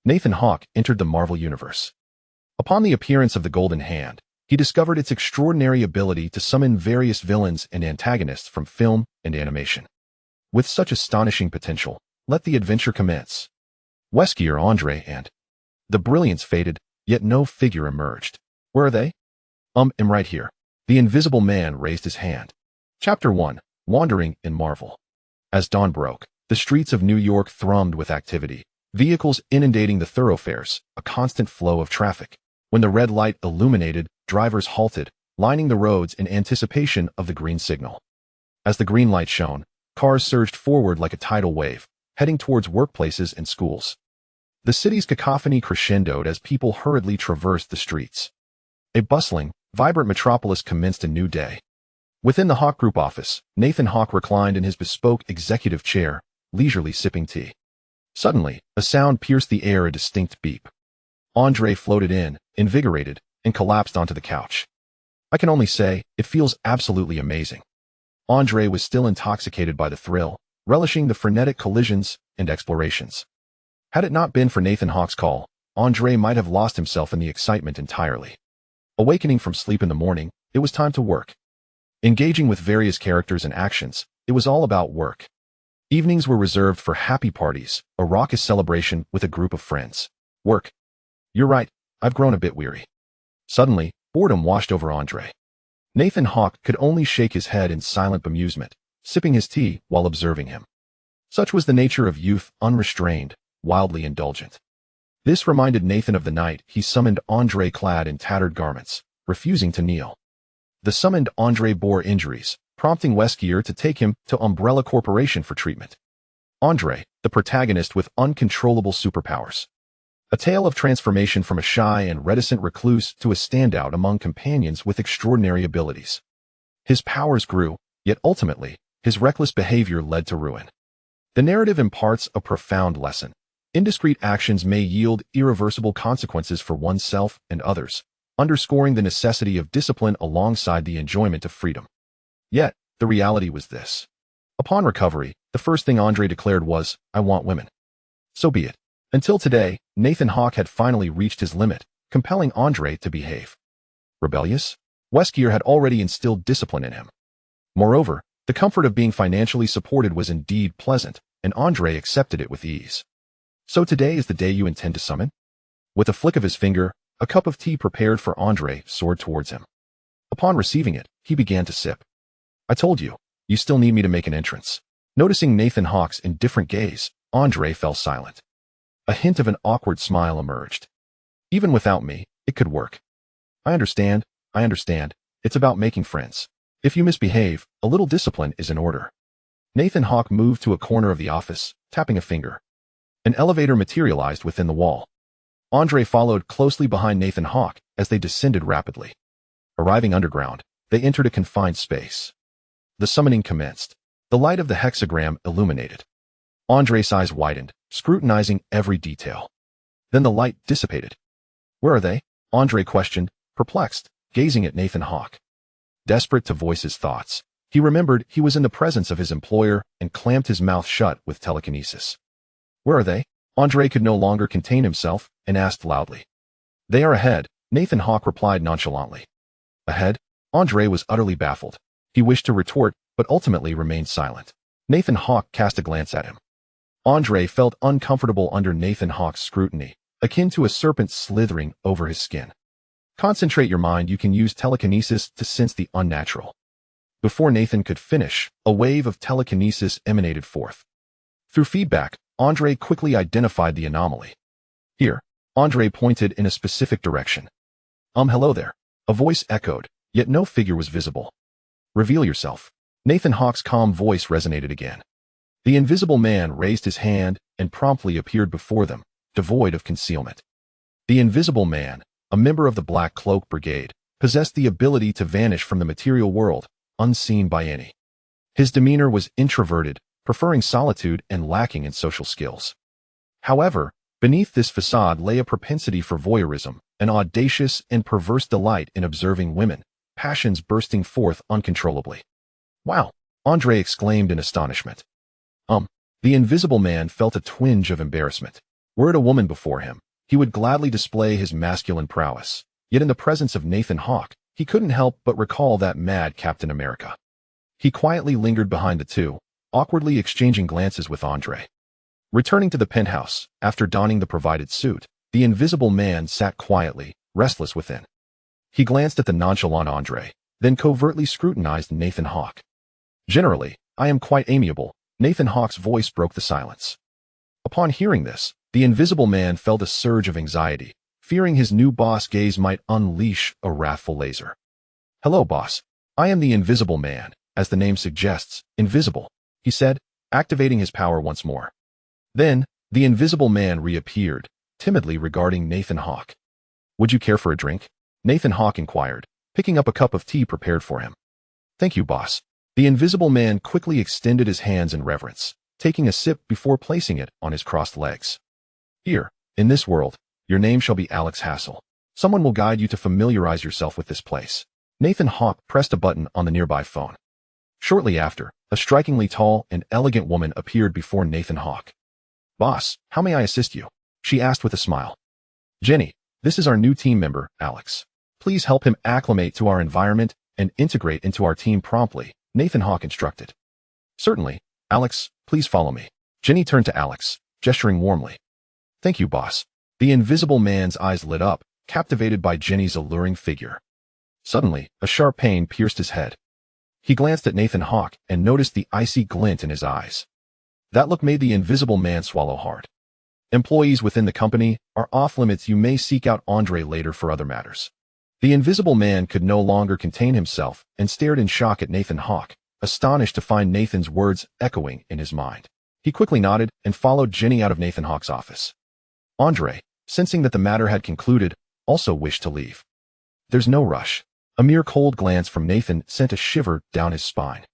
Nathan Hawke entered the Marvel Universe. Upon the appearance of the Golden Hand, he discovered its extraordinary ability to summon various villains and antagonists from film and animation. With such astonishing potential, let the adventure commence. Wesker, Andre, and the brilliance faded, yet no figure emerged. Where are they? I'm right here. The Invisible Man raised his hand. Chapter 1. Wandering in Marvel. As dawn broke, the streets of New York thrummed with activity, vehicles inundating the thoroughfares, a constant flow of traffic. When the red light illuminated, drivers halted, lining the roads in anticipation of the green signal. As the green light shone, cars surged forward like a tidal wave, heading towards workplaces and schools. The city's cacophony crescendoed as people hurriedly traversed the streets. A bustling, vibrant metropolis commenced a new day. Within the Hawke Group office, Nathan Hawke reclined in his bespoke executive chair, leisurely sipping tea. Suddenly, a sound pierced the air, a distinct beep. Andre floated in, invigorated, and collapsed onto the couch. I can only say, it feels absolutely amazing. Andre was still intoxicated by the thrill, relishing the frenetic collisions and explorations. Had it not been for Nathan Hawke's call, Andre might have lost himself in the excitement entirely. Awakening from sleep in the morning, it was time to work. Engaging with various characters and actions, it was all about work. Evenings were reserved for happy parties, a raucous celebration with a group of friends. Work. You're right, I've grown a bit weary. Suddenly, boredom washed over Andre. Nathan Hawke could only shake his head in silent bemusement, sipping his tea while observing him. Such was the nature of youth, unrestrained, wildly indulgent. This reminded Nathan of the night he summoned Andre clad in tattered garments, refusing to kneel. The summoned Andre bore injuries, prompting Wesker to take him to Umbrella Corporation for treatment. Andre, the protagonist with uncontrollable superpowers. A tale of transformation from a shy and reticent recluse to a standout among companions with extraordinary abilities. His powers grew, yet ultimately, his reckless behavior led to ruin. The narrative imparts a profound lesson. Indiscreet actions may yield irreversible consequences for oneself and others, underscoring the necessity of discipline alongside the enjoyment of freedom. Yet, the reality was this. Upon recovery, the first thing Andre declared was, "I want women." So be it. Until today, Nathan Hawke had finally reached his limit, compelling Andre to behave. Rebellious? Wesker had already instilled discipline in him. Moreover, the comfort of being financially supported was indeed pleasant, and Andre accepted it with ease. So today is the day you intend to summon? With a flick of his finger, a cup of tea prepared for Andre soared towards him. Upon receiving it, he began to sip. I told you, you still need me to make an entrance. Noticing Nathan Hawke's indifferent gaze, Andre fell silent. A hint of an awkward smile emerged. Even without me, it could work. I understand. It's about making friends. If you misbehave, a little discipline is in order. Nathan Hawke moved to a corner of the office, tapping a finger. An elevator materialized within the wall. Andre followed closely behind Nathan Hawke as they descended rapidly. Arriving underground, they entered a confined space. The summoning commenced. The light of the hexagram illuminated. Andre's eyes widened, scrutinizing every detail. Then the light dissipated. Where are they? Andre questioned, perplexed, gazing at Nathan Hawke. Desperate to voice his thoughts, he remembered he was in the presence of his employer and clamped his mouth shut with telekinesis. Where are they? Andre could no longer contain himself and asked loudly. They are ahead, Nathan Hawke replied nonchalantly. Ahead? Andre was utterly baffled. He wished to retort, but ultimately remained silent. Nathan Hawke cast a glance at him. Andre felt uncomfortable under Nathan Hawke's scrutiny, akin to a serpent slithering over his skin. Concentrate your mind. You can use telekinesis to sense the unnatural. Before Nathan could finish, a wave of telekinesis emanated forth. Through feedback, Andre quickly identified the anomaly. Here, Andre pointed in a specific direction. Hello there. A voice echoed, yet no figure was visible. Reveal yourself. Nathan Hawke's calm voice resonated again. The Invisible Man raised his hand and promptly appeared before them, devoid of concealment. The Invisible Man, a member of the Black Cloak Brigade, possessed the ability to vanish from the material world, unseen by any. His demeanor was introverted, preferring solitude and lacking in social skills. However, beneath this facade lay a propensity for voyeurism, an audacious and perverse delight in observing women, passions bursting forth uncontrollably. Wow! Andre exclaimed in astonishment. The Invisible Man felt a twinge of embarrassment. Were it a woman before him, he would gladly display his masculine prowess. Yet in the presence of Nathan Hawke, he couldn't help but recall that mad Captain America. He quietly lingered behind the two, awkwardly exchanging glances with Andre. Returning to the penthouse, after donning the provided suit, the Invisible Man sat quietly, restless within. He glanced at the nonchalant Andre, then covertly scrutinized Nathan Hawke. "Generally, I am quite amiable," Nathan Hawke's voice broke the silence. Upon hearing this, the Invisible Man felt a surge of anxiety, fearing his new boss' gaze might unleash a wrathful laser. "Hello, boss. I am the Invisible Man, as the name suggests, invisible," he said, activating his power once more. Then, the Invisible Man reappeared, timidly regarding Nathan Hawke. "Would you care for a drink?" Nathan Hawke inquired, picking up a cup of tea prepared for him. "Thank you, boss." The Invisible Man quickly extended his hands in reverence, taking a sip before placing it on his crossed legs. "Here, in this world, your name shall be Alex Hassel. Someone will guide you to familiarize yourself with this place." Nathan Hawke pressed a button on the nearby phone. Shortly after, a strikingly tall and elegant woman appeared before Nathan Hawke. "Boss, how may I assist you?" she asked with a smile. "Jenny, this is our new team member, Alex. Please help him acclimate to our environment and integrate into our team promptly," Nathan Hawke instructed. "Certainly, Alex, please follow me." Jenny turned to Alex, gesturing warmly. "Thank you, boss." The Invisible Man's eyes lit up, captivated by Jenny's alluring figure. Suddenly, a sharp pain pierced his head. He glanced at Nathan Hawke and noticed the icy glint in his eyes. That look made the Invisible Man swallow hard. "Employees within the company are off limits. You may seek out Andre later for other matters." The Invisible Man could no longer contain himself and stared in shock at Nathan Hawke, astonished to find Nathan's words echoing in his mind. He quickly nodded and followed Jenny out of Nathan Hawke's office. Andre, sensing that the matter had concluded, also wished to leave. "There's no rush." A mere cold glance from Nathan sent a shiver down his spine.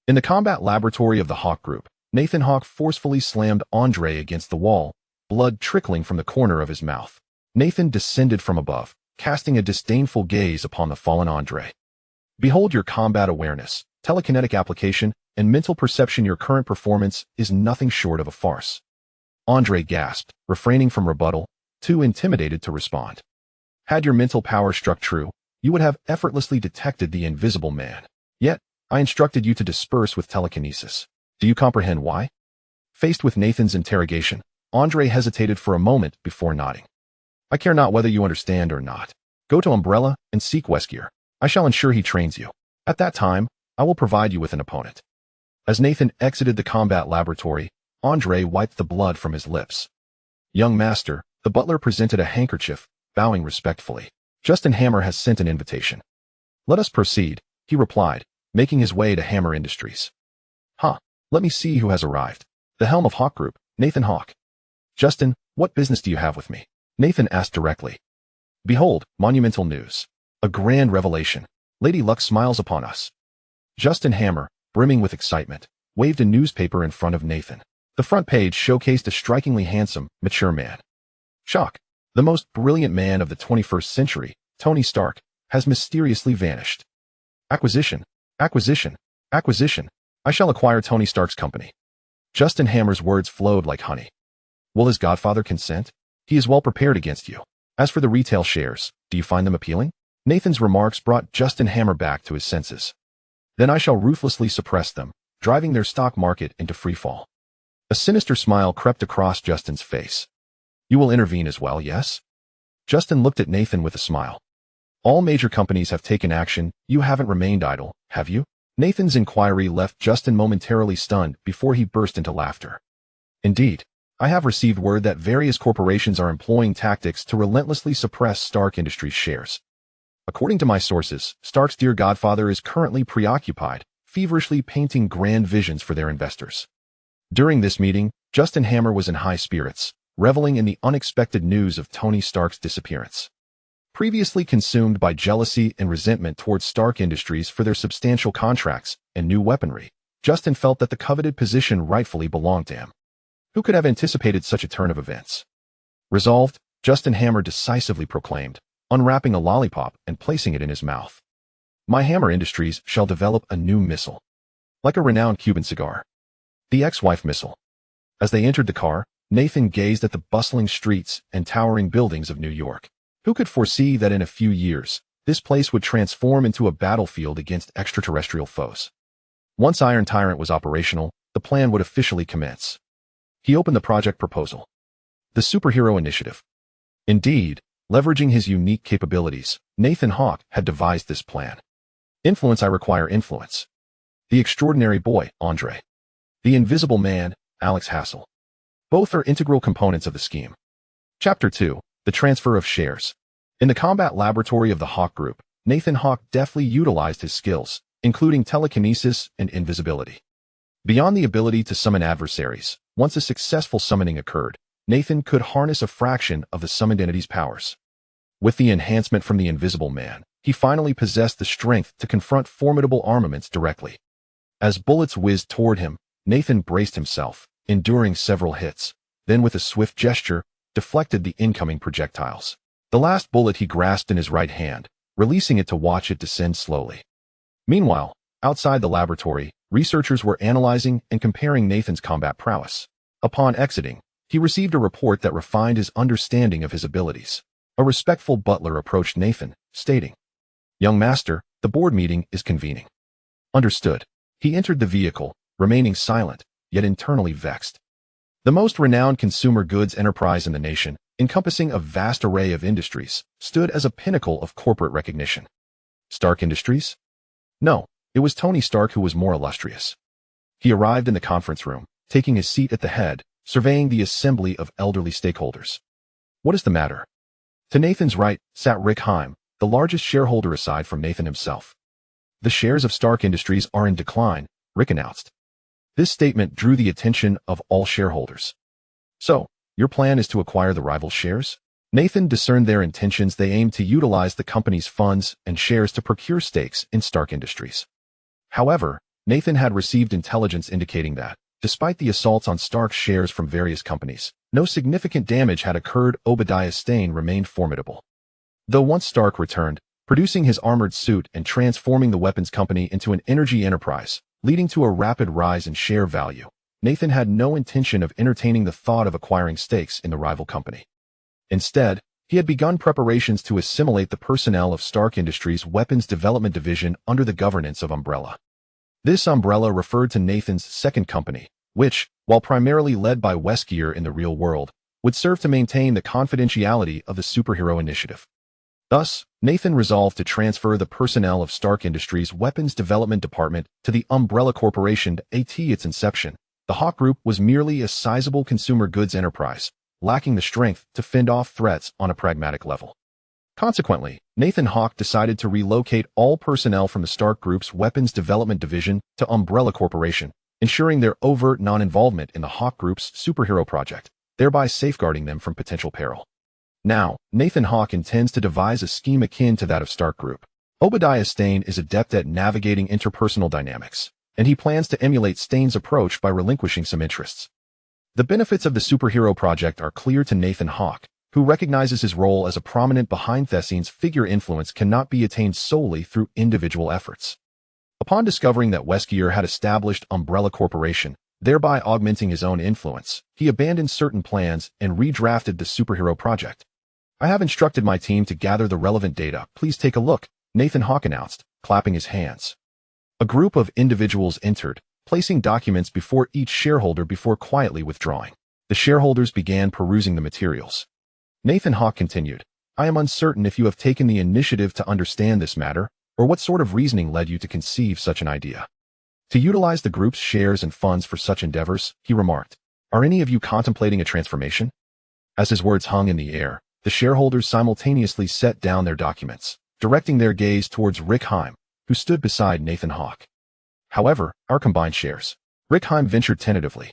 In the combat laboratory of the Hawke Group, Nathan Hawke forcefully slammed Andre against the wall, blood trickling from the corner of his mouth. Nathan descended from above, casting a disdainful gaze upon the fallen Andre. "Behold your combat awareness, telekinetic application, and mental perception. Your current performance is nothing short of a farce." Andre gasped, refraining from rebuttal, too intimidated to respond. "Had your mental power struck true, you would have effortlessly detected the Invisible Man. Yet, I instructed you to disperse with telekinesis. Do you comprehend why?" Faced with Nathan's interrogation, Andre hesitated for a moment before nodding. "I care not whether you understand or not. Go to Umbrella and seek Wesker. I shall ensure he trains you. At that time, I will provide you with an opponent." As Nathan exited the combat laboratory, Andre wiped the blood from his lips. "Young master," the butler presented a handkerchief, bowing respectfully. "Justin Hammer has sent an invitation." "Let us proceed," he replied, making his way to Hammer Industries. "Huh, let me see who has arrived." "The helm of Hawke Group, Nathan Hawke." "Justin, what business do you have with me?" Nathan asked directly. "Behold, monumental news. A grand revelation. Lady Luck smiles upon us." Justin Hammer, brimming with excitement, waved a newspaper in front of Nathan. The front page showcased a strikingly handsome, mature man. "Shock. The most brilliant man of the 21st century, Tony Stark, has mysteriously vanished. Acquisition, acquisition, acquisition. I shall acquire Tony Stark's company." Justin Hammer's words flowed like honey. "Will his godfather consent? He is well prepared against you. As for the retail shares, do you find them appealing?" Nathan's remarks brought Justin Hammer back to his senses. "Then I shall ruthlessly suppress them, driving their stock market into freefall." A sinister smile crept across Justin's face. "You will intervene as well, yes?" Justin looked at Nathan with a smile. "All major companies have taken action. You haven't remained idle, have you?" Nathan's inquiry left Justin momentarily stunned before he burst into laughter. "Indeed, I have received word that various corporations are employing tactics to relentlessly suppress Stark Industries shares. According to my sources, Stark's dear godfather is currently preoccupied, feverishly painting grand visions for their investors." During this meeting, Justin Hammer was in high spirits, reveling in the unexpected news of Tony Stark's disappearance. Previously consumed by jealousy and resentment towards Stark Industries for their substantial contracts and new weaponry, Justin felt that the coveted position rightfully belonged to him. Who could have anticipated such a turn of events? Resolved, Justin Hammer decisively proclaimed, unwrapping a lollipop and placing it in his mouth. "My Hammer Industries shall develop a new missile. Like a renowned Cuban cigar. The ex-wife missile." As they entered the car, Nathan gazed at the bustling streets and towering buildings of New York. Who could foresee that in a few years, this place would transform into a battlefield against extraterrestrial foes? Once Iron Tyrant was operational, the plan would officially commence. He opened the project proposal. The Superhero Initiative. Indeed, leveraging his unique capabilities, Nathan Hawke had devised this plan. Influence, I require influence. The Extraordinary Boy, Andre. The Invisible Man, Alex Hassel. Both are integral components of the scheme. Chapter 2. The Transfer of Shares. In the combat laboratory of the Hawke Group, Nathan Hawke deftly utilized his skills, including telekinesis and invisibility. Beyond the ability to summon adversaries, once a successful summoning occurred, Nathan could harness a fraction of the summoned entity's powers. With the enhancement from the Invisible Man, he finally possessed the strength to confront formidable armaments directly. As bullets whizzed toward him, Nathan braced himself, enduring several hits, then with a swift gesture, deflected the incoming projectiles. The last bullet he grasped in his right hand, releasing it to watch it descend slowly. Meanwhile, outside the laboratory, researchers were analyzing and comparing Nathan's combat prowess. Upon exiting, he received a report that refined his understanding of his abilities. A respectful butler approached Nathan, stating, "Young master, the board meeting is convening." Understood. He entered the vehicle, remaining silent, yet internally vexed. The most renowned consumer goods enterprise in the nation, encompassing a vast array of industries, stood as a pinnacle of corporate recognition. Stark Industries? No, it was Tony Stark who was more illustrious. He arrived in the conference room, taking his seat at the head, surveying the assembly of elderly stakeholders. What is the matter? To Nathan's right sat Rick Heim, the largest shareholder aside from Nathan himself. The shares of Stark Industries are in decline, Rick announced. This statement drew the attention of all shareholders. So, your plan is to acquire the rival shares? Nathan discerned their intentions. They aimed to utilize the company's funds and shares to procure stakes in Stark Industries. However, Nathan had received intelligence indicating that, despite the assaults on Stark's shares from various companies, no significant damage had occurred. Obadiah Stane remained formidable. Though once Stark returned, producing his armored suit and transforming the weapons company into an energy enterprise, leading to a rapid rise in share value, Nathan had no intention of entertaining the thought of acquiring stakes in the rival company. Instead, he had begun preparations to assimilate the personnel of Stark Industries' weapons development division under the governance of Umbrella. This umbrella referred to Nathan's second company, which, while primarily led by Wesker in the real world, would serve to maintain the confidentiality of the Superhero Initiative. Thus, Nathan resolved to transfer the personnel of Stark Industries' weapons development department to the Umbrella Corporation. At its inception, the Hawke Group was merely a sizable consumer goods enterprise, lacking the strength to fend off threats on a pragmatic level. Consequently, Nathan Hawke decided to relocate all personnel from the Stark Group's weapons development division to Umbrella Corporation, ensuring their overt non-involvement in the Hawke Group's superhero project, thereby safeguarding them from potential peril. Now, Nathan Hawke intends to devise a scheme akin to that of Stark Group. Obadiah Stane is adept at navigating interpersonal dynamics, and he plans to emulate Stane's approach by relinquishing some interests. The benefits of the superhero project are clear to Nathan Hawke, who recognizes his role as a prominent behind-the-scenes figure. Influence cannot be attained solely through individual efforts. Upon discovering that Wesker had established Umbrella Corporation, thereby augmenting his own influence, he abandoned certain plans and redrafted the superhero project. "I have instructed my team to gather the relevant data. Please take a look," Nathan Hawke announced, clapping his hands. A group of individuals entered, placing documents before each shareholder before quietly withdrawing. The shareholders began perusing the materials. Nathan Hawke continued, "I am uncertain if you have taken the initiative to understand this matter, or what sort of reasoning led you to conceive such an idea. To utilize the group's shares and funds for such endeavors," he remarked. "Are any of you contemplating a transformation?" As his words hung in the air, the shareholders simultaneously set down their documents, directing their gaze towards Rick Heim, who stood beside Nathan Hawke. "However, our combined shares," Rick Heim ventured tentatively.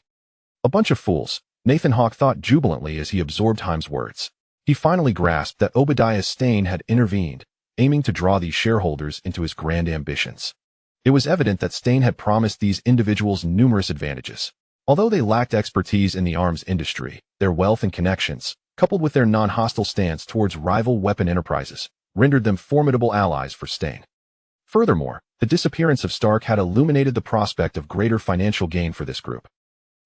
"A bunch of fools," Nathan Hawke thought jubilantly as he absorbed Heim's words. He finally grasped that Obadiah Stane had intervened, aiming to draw these shareholders into his grand ambitions. It was evident that Stane had promised these individuals numerous advantages. Although they lacked expertise in the arms industry, their wealth and connections, coupled with their non-hostile stance towards rival weapon enterprises, rendered them formidable allies for Stane. Furthermore, the disappearance of Stark had illuminated the prospect of greater financial gain for this group.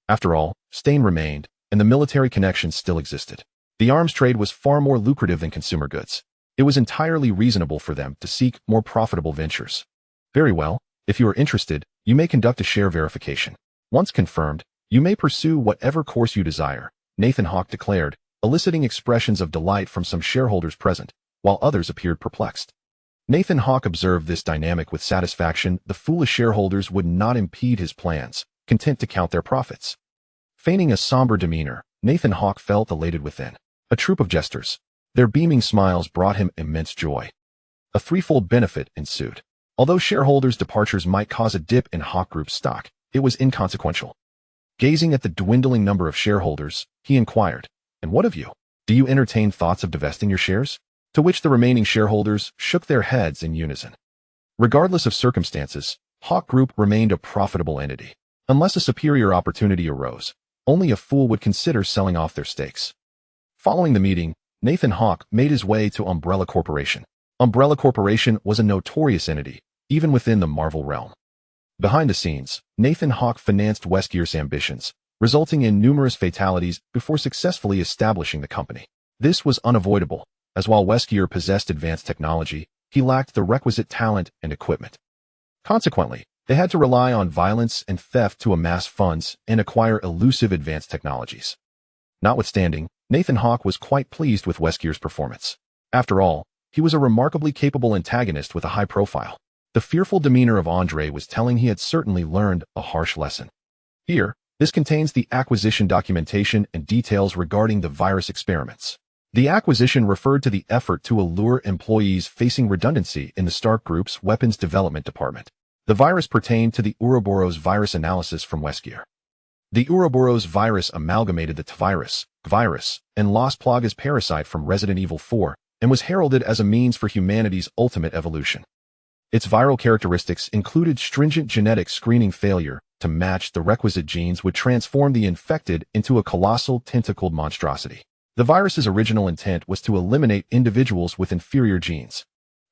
After all, Stane remained, and the military connections still existed. The arms trade was far more lucrative than consumer goods. It was entirely reasonable for them to seek more profitable ventures. Very well, if you are interested, you may conduct a share verification. Once confirmed, you may pursue whatever course you desire, Nathan Hawke declared, eliciting expressions of delight from some shareholders present, while others appeared perplexed. Nathan Hawke observed this dynamic with satisfaction. The foolish shareholders would not impede his plans, content to count their profits. Feigning a somber demeanor, Nathan Hawke felt elated within. A troop of jesters. Their beaming smiles brought him immense joy. A threefold benefit ensued. Although shareholders' departures might cause a dip in Hawke Group's stock, it was inconsequential. Gazing at the dwindling number of shareholders, he inquired, "And what of you? Do you entertain thoughts of divesting your shares?" To which the remaining shareholders shook their heads in unison. Regardless of circumstances, Hawke Group remained a profitable entity. Unless a superior opportunity arose, only a fool would consider selling off their stakes. Following the meeting, Nathan Hawke made his way to Umbrella Corporation. Umbrella Corporation was a notorious entity, even within the Marvel realm. Behind the scenes, Nathan Hawke financed Wesker's ambitions, resulting in numerous fatalities before successfully establishing the company. This was unavoidable, as while Wesker possessed advanced technology, he lacked the requisite talent and equipment. Consequently, they had to rely on violence and theft to amass funds and acquire elusive advanced technologies. Notwithstanding, Nathan Hawke was quite pleased with Wesker's performance. After all, he was a remarkably capable antagonist with a high profile. The fearful demeanor of Andre was telling he had certainly learned a harsh lesson. Here, this contains the acquisition documentation and details regarding the virus experiments. The acquisition referred to the effort to allure employees facing redundancy in the Stark Group's weapons development department. The virus pertained to the Ouroboros virus analysis from Wesker. The Ouroboros virus amalgamated the virus, and Las Plagas parasite from Resident Evil 4, and was heralded as a means for humanity's ultimate evolution. Its viral characteristics included stringent genetic screening failure to match the requisite genes would transform the infected into a colossal tentacled monstrosity. The virus's original intent was to eliminate individuals with inferior genes.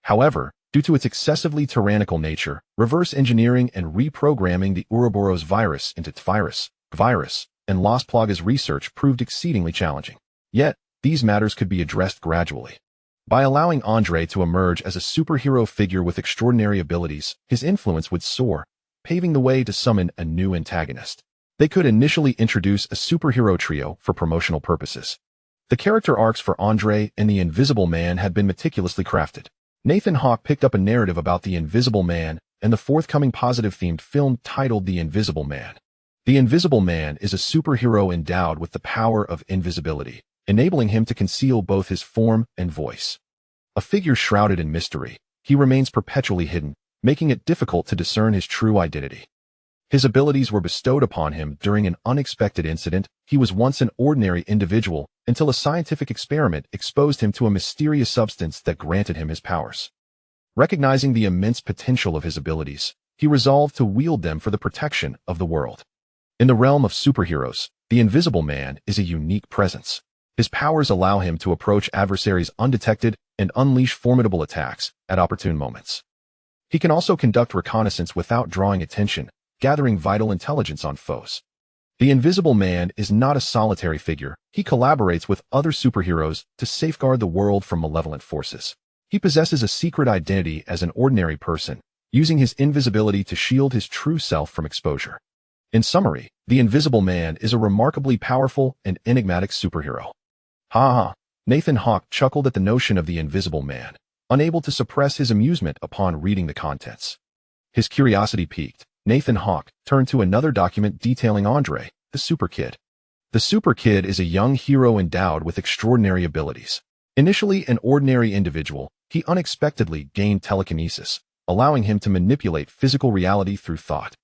However, due to its excessively tyrannical nature, reverse engineering and reprogramming the Ouroboros virus into virus, and Las Plagas research proved exceedingly challenging. Yet, these matters could be addressed gradually. By allowing Andre to emerge as a superhero figure with extraordinary abilities, his influence would soar, paving the way to summon a new antagonist. They could initially introduce a superhero trio for promotional purposes. The character arcs for Andre and the Invisible Man had been meticulously crafted. Nathan Hawke picked up a narrative about the Invisible Man and the forthcoming positive-themed film titled The Invisible Man. The Invisible Man is a superhero endowed with the power of invisibility, enabling him to conceal both his form and voice. A figure shrouded in mystery, he remains perpetually hidden, making it difficult to discern his true identity. His abilities were bestowed upon him during an unexpected incident. He was once an ordinary individual until a scientific experiment exposed him to a mysterious substance that granted him his powers. Recognizing the immense potential of his abilities, he resolved to wield them for the protection of the world. In the realm of superheroes, the Invisible Man is a unique presence. His powers allow him to approach adversaries undetected and unleash formidable attacks at opportune moments. He can also conduct reconnaissance without drawing attention, gathering vital intelligence on foes. The Invisible Man is not a solitary figure. He collaborates with other superheroes to safeguard the world from malevolent forces. He possesses a secret identity as an ordinary person, using his invisibility to shield his true self from exposure. In summary, the Invisible Man is a remarkably powerful and enigmatic superhero. Nathan Hawke chuckled at the notion of the Invisible Man, unable to suppress his amusement upon reading the contents. His curiosity piqued. Nathan Hawke turned to another document detailing Andre, the Super Kid. The Super Kid is a young hero endowed with extraordinary abilities. Initially an ordinary individual, he unexpectedly gained telekinesis, allowing him to manipulate physical reality through thought.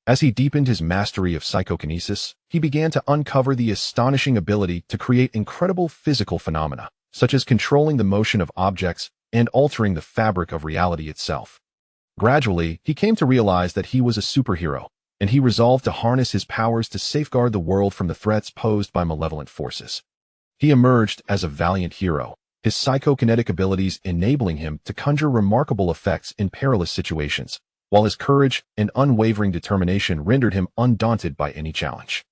As he deepened his mastery of psychokinesis, he began to uncover the astonishing ability to create incredible physical phenomena, such as controlling the motion of objects and altering the fabric of reality itself. Gradually, he came to realize that he was a superhero, and he resolved to harness his powers to safeguard the world from the threats posed by malevolent forces. He emerged as a valiant hero, his psychokinetic abilities enabling him to conjure remarkable effects in perilous situations, while his courage and unwavering determination rendered him undaunted by any challenge.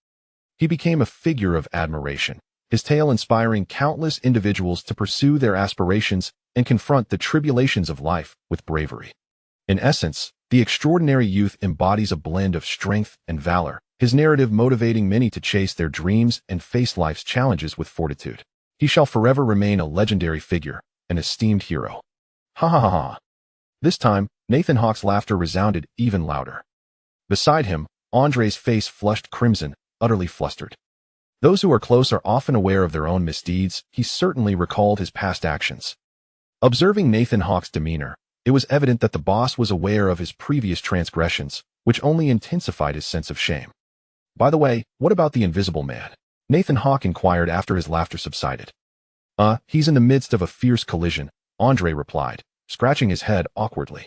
He became a figure of admiration, his tale inspiring countless individuals to pursue their aspirations and confront the tribulations of life with bravery. In essence, the extraordinary youth embodies a blend of strength and valor, his narrative motivating many to chase their dreams and face life's challenges with fortitude. He shall forever remain a legendary figure, an esteemed hero. Ha ha ha ha. This time, Nathan Hawke's laughter resounded even louder. Beside him, Andre's face flushed crimson, utterly flustered. Those who are close are often aware of their own misdeeds. He certainly recalled his past actions. Observing Nathan Hawke's demeanor, it was evident that the boss was aware of his previous transgressions, which only intensified his sense of shame. By the way, what about the Invisible Man? Nathan Hawke inquired after his laughter subsided. He's in the midst of a fierce collision, Andre replied, scratching his head awkwardly.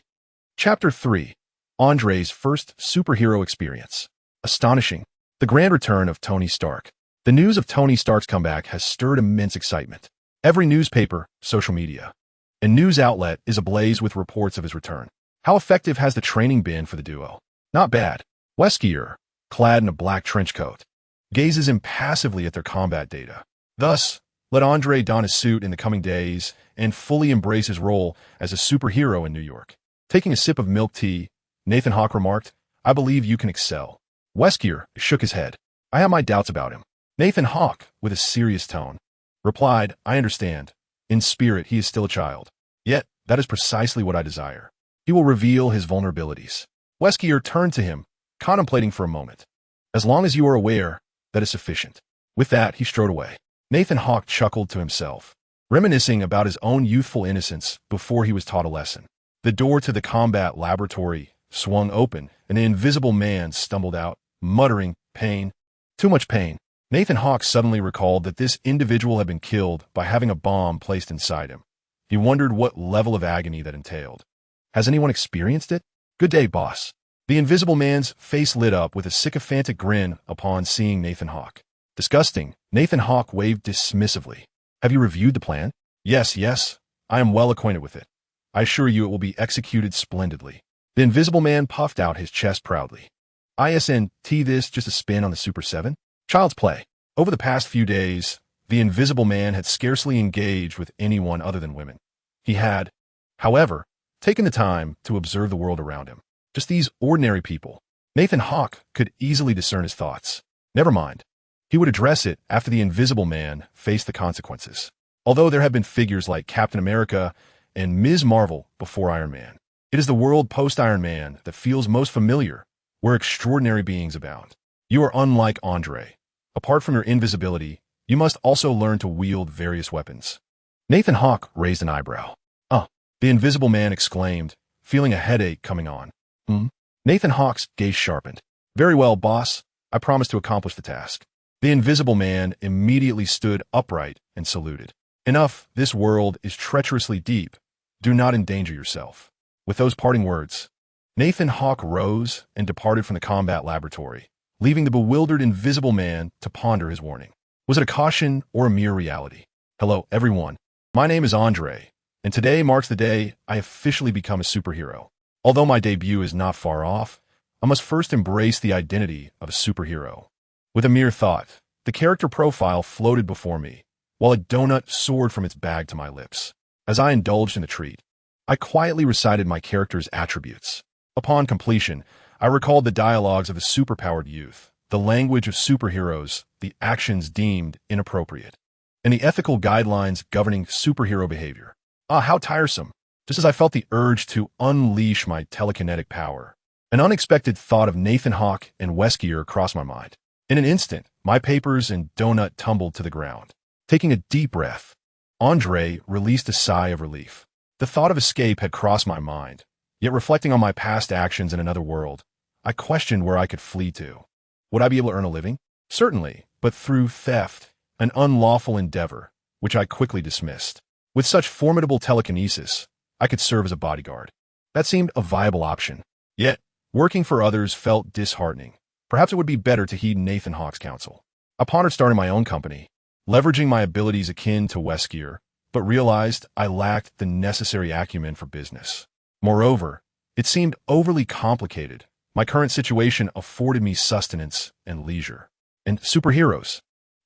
Chapter 3. Andre's first superhero experience. Astonishing. The grand return of Tony Stark. The news of Tony Stark's comeback has stirred immense excitement. Every newspaper, social media, and news outlet is ablaze with reports of his return. How effective has the training been for the duo? Not bad. Wesker, clad in a black trench coat, gazes impassively at their combat data. Thus, let Andre don his suit in the coming days and fully embrace his role as a superhero in New York. Taking a sip of milk tea, Nathan Hawke remarked, I believe you can excel. Wesker shook his head. I have my doubts about him. Nathan Hawke, with a serious tone, replied, I understand. In spirit, he is still a child. Yet, that is precisely what I desire. He will reveal his vulnerabilities. Wesker turned to him, contemplating for a moment. As long as you are aware, that is sufficient. With that, he strode away. Nathan Hawke chuckled to himself, reminiscing about his own youthful innocence before he was taught a lesson. The door to the combat laboratory swung open, and an invisible man stumbled out, muttering, pain. Too much pain. Nathan Hawke suddenly recalled that this individual had been killed by having a bomb placed inside him. He wondered what level of agony that entailed. Has anyone experienced it? Good day, boss. The invisible man's face lit up with a sycophantic grin upon seeing Nathan Hawke. Disgusting, Nathan Hawke waved dismissively. Have you reviewed the plan? Yes, I am well acquainted with it. I assure you it will be executed splendidly. The invisible man puffed out his chest proudly. ISNT, this just a spin on the Super 7? Child's play. Over the past few days, the invisible man had scarcely engaged with anyone other than women. He had, however, taken the time to observe the world around him. Just these ordinary people. Nathan Hawke could easily discern his thoughts. Never mind. He would address it after the invisible man faced the consequences. Although there have been figures like Captain America and Ms. Marvel before Iron Man, it is the world post-Iron Man that feels most familiar, where extraordinary beings abound. You are unlike Andre. Apart from your invisibility, you must also learn to wield various weapons. Nathan Hawke raised an eyebrow. The invisible man exclaimed, feeling a headache coming on. Nathan Hawke's gaze sharpened. Very well, boss. I promise to accomplish the task. The invisible man immediately stood upright and saluted. Enough, this world is treacherously deep. Do not endanger yourself. With those parting words, Nathan Hawke rose and departed from the combat laboratory, leaving the bewildered invisible man to ponder his warning. Was it a caution or a mere reality? Hello, everyone. My name is Andre, and today marks the day I officially become a superhero. Although my debut is not far off, I must first embrace the identity of a superhero. With a mere thought, the character profile floated before me, while a donut soared from its bag to my lips. As I indulged in the treat, I quietly recited my character's attributes. Upon completion, I recalled the dialogues of a superpowered youth, the language of superheroes, the actions deemed inappropriate, and the ethical guidelines governing superhero behavior. How tiresome. Just as I felt the urge to unleash my telekinetic power, an unexpected thought of Nathan Hawke and Wesker crossed my mind. In an instant, my papers and donut tumbled to the ground. Taking a deep breath, Andre released a sigh of relief. The thought of escape had crossed my mind, yet reflecting on my past actions in another world, I questioned where I could flee to. Would I be able to earn a living? Certainly, but through theft, an unlawful endeavor, which I quickly dismissed. With such formidable telekinesis, I could serve as a bodyguard. That seemed a viable option. Yet, working for others felt disheartening. Perhaps it would be better to heed Nathan Hawke's counsel. I pondered starting my own company, leveraging my abilities akin to Wesker, but realized I lacked the necessary acumen for business. Moreover, it seemed overly complicated. My current situation afforded me sustenance and leisure. And superheroes.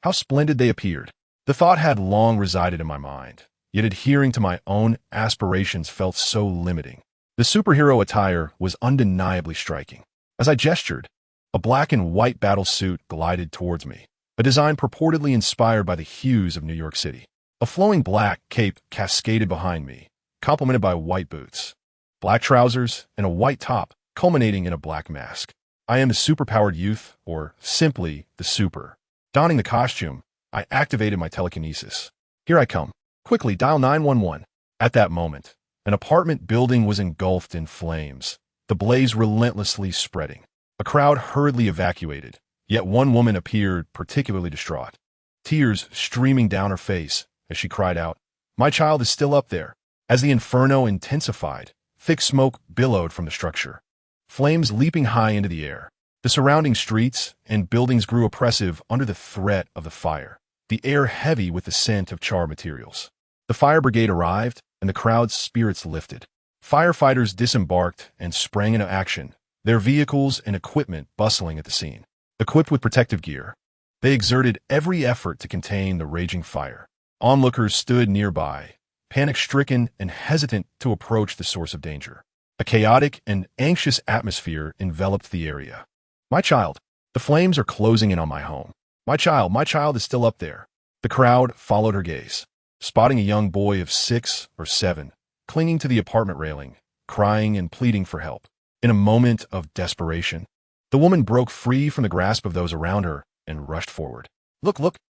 How splendid they appeared. The thought had long resided in my mind, yet adhering to my own aspirations felt so limiting. The superhero attire was undeniably striking. As I gestured, a black and white battle suit glided towards me, a design purportedly inspired by the hues of New York City. A flowing black cape cascaded behind me, complemented by white boots, black trousers, and a white top, culminating in a black mask. I am the superpowered youth, or simply the super. Donning the costume, I activated my telekinesis. Here I come. Quickly, dial 911. At that moment, an apartment building was engulfed in flames, the blaze relentlessly spreading. A crowd hurriedly evacuated, yet one woman appeared particularly distraught, tears streaming down her face as she cried out, "My child is still up there." As the inferno intensified, thick smoke billowed from the structure, flames leaping high into the air. The surrounding streets and buildings grew oppressive under the threat of the fire, the air heavy with the scent of charred materials. The fire brigade arrived, and the crowd's spirits lifted. Firefighters disembarked and sprang into action, their vehicles and equipment bustling at the scene. Equipped with protective gear, they exerted every effort to contain the raging fire. Onlookers stood nearby, panic-stricken and hesitant to approach the source of danger. A chaotic and anxious atmosphere enveloped the area. "My child, the flames are closing in on my home. My child is still up there." The crowd followed her gaze, spotting a young boy of 6 or 7, clinging to the apartment railing, crying and pleading for help. In a moment of desperation, the woman broke free from the grasp of those around her and rushed forward. Look,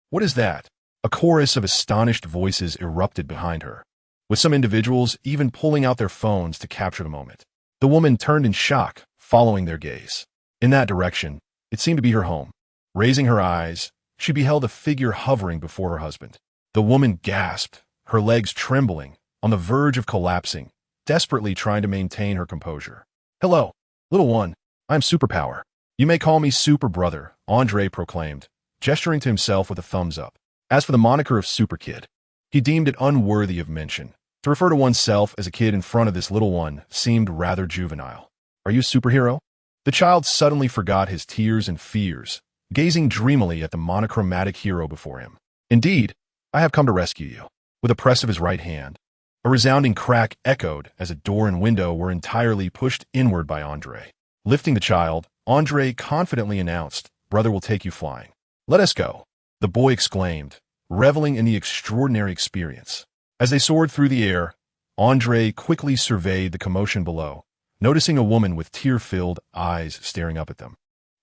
what is that?" A chorus of astonished voices erupted behind her, with some individuals even pulling out their phones to capture the moment. The woman turned in shock, following their gaze. In that direction, it seemed to be her home. Raising her eyes, she beheld a figure hovering before her husband. The woman gasped, her legs trembling, on the verge of collapsing, desperately trying to maintain her composure. "Hello, little one. I'm Superpower. You may call me Super Brother," Andre proclaimed, gesturing to himself with a thumbs up. As for the moniker of Super Kid, he deemed it unworthy of mention. To refer to oneself as a kid in front of this little one seemed rather juvenile. "Are you a superhero?" The child suddenly forgot his tears and fears, gazing dreamily at the monochromatic hero before him. "Indeed, I have come to rescue you." With a press of his right hand, a resounding crack echoed as a door and window were entirely pushed inward by Andre. Lifting the child, Andre confidently announced, "Brother will take you flying." "Let us go," the boy exclaimed, reveling in the extraordinary experience. As they soared through the air, Andre quickly surveyed the commotion below, noticing a woman with tear-filled eyes staring up at them.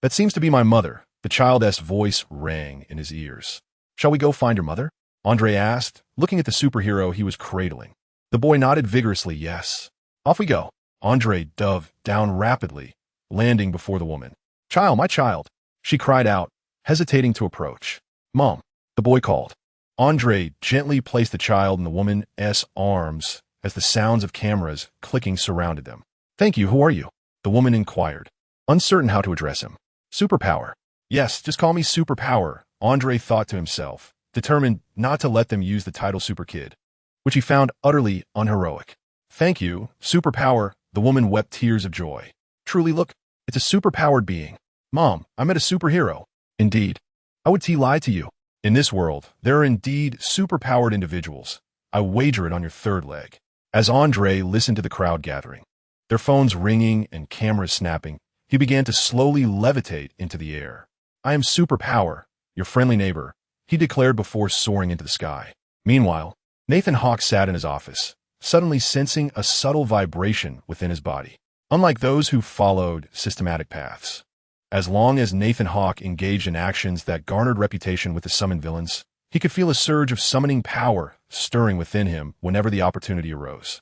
"That seems to be my mother," the child's voice rang in his ears. "Shall we go find your mother?" Andre asked, looking at the superhero he was cradling. The boy nodded vigorously, yes. Off we go. Andre dove down rapidly, landing before the woman. "Child, my child," she cried out, hesitating to approach. "Mom," the boy called. Andre gently placed the child in the woman's arms as the sounds of cameras clicking surrounded them. "Thank you, who are you?" the woman inquired, uncertain how to address him. "Superpower." "Yes, just call me Superpower," Andre thought to himself, determined not to let them use the title Super Kid, which he found utterly unheroic. "Thank you, Superpower," the woman wept tears of joy. "Truly, look, it's a superpowered being. Mom, I met a superhero." "Indeed. I would lie to you. In this world, there are indeed superpowered individuals. I wager it on your third leg." As Andre listened to the crowd gathering, their phones ringing and cameras snapping, he began to slowly levitate into the air. "I am Superpower, your friendly neighbor," he declared before soaring into the sky. Meanwhile, Nathan Hawke sat in his office, suddenly sensing a subtle vibration within his body. Unlike those who followed systematic paths, as long as Nathan Hawke engaged in actions that garnered reputation with the summoned villains, he could feel a surge of summoning power stirring within him whenever the opportunity arose.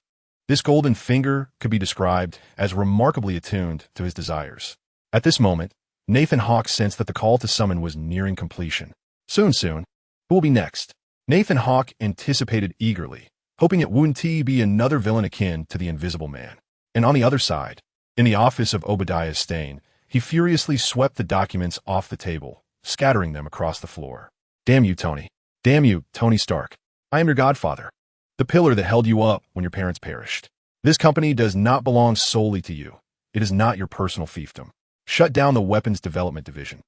This golden finger could be described as remarkably attuned to his desires. At this moment, Nathan Hawke sensed that the call to summon was nearing completion. Soon, who will be next? Nathan Hawke anticipated eagerly, hoping it wouldn't be another villain akin to the Invisible Man. And on the other side, in the office of Obadiah Stane, he furiously swept the documents off the table, scattering them across the floor. "Damn you, Tony. Damn you, Tony Stark. I am your godfather, the pillar that held you up when your parents perished. This company does not belong solely to you. It is not your personal fiefdom. Shut down the weapons development division.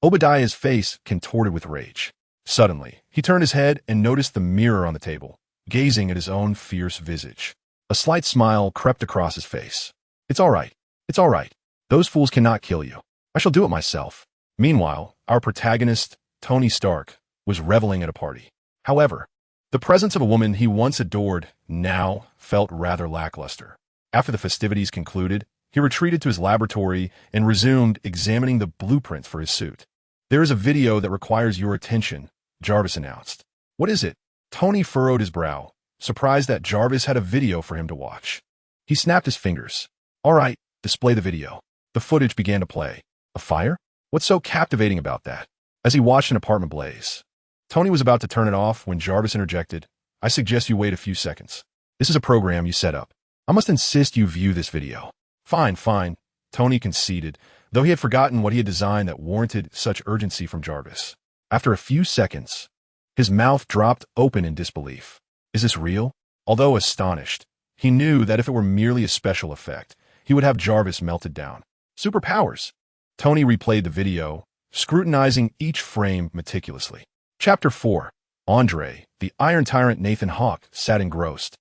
Obadiah's face contorted with rage. Suddenly, he turned his head and noticed the mirror on the table, gazing at his own fierce visage. A slight smile crept across his face. It's all right. It's all right. Those fools cannot kill you. I shall do it myself. Meanwhile, our protagonist, Tony Stark, was reveling at a party. However, the presence of a woman he once adored now felt rather lackluster. After the festivities concluded, he retreated to his laboratory and resumed examining the blueprint for his suit. There is a video that requires your attention, Jarvis announced. What is it? Tony furrowed his brow, surprised that Jarvis had a video for him to watch. He snapped his fingers. All right, display the video. The footage began to play. A fire? What's so captivating about that? As he watched an apartment blaze. Tony was about to turn it off when Jarvis interjected. I suggest you wait a few seconds. This is a program you set up. I must insist you view this video. Fine, fine, Tony conceded, though he had forgotten what he had designed that warranted such urgency from Jarvis. After a few seconds, his mouth dropped open in disbelief. Is this real? Although astonished, he knew that if it were merely a special effect, he would have Jarvis melted down. Superpowers! Tony replayed the video, scrutinizing each frame meticulously. Chapter 4. Andre, the Iron Tyrant Nathan Hawke, sat engrossed,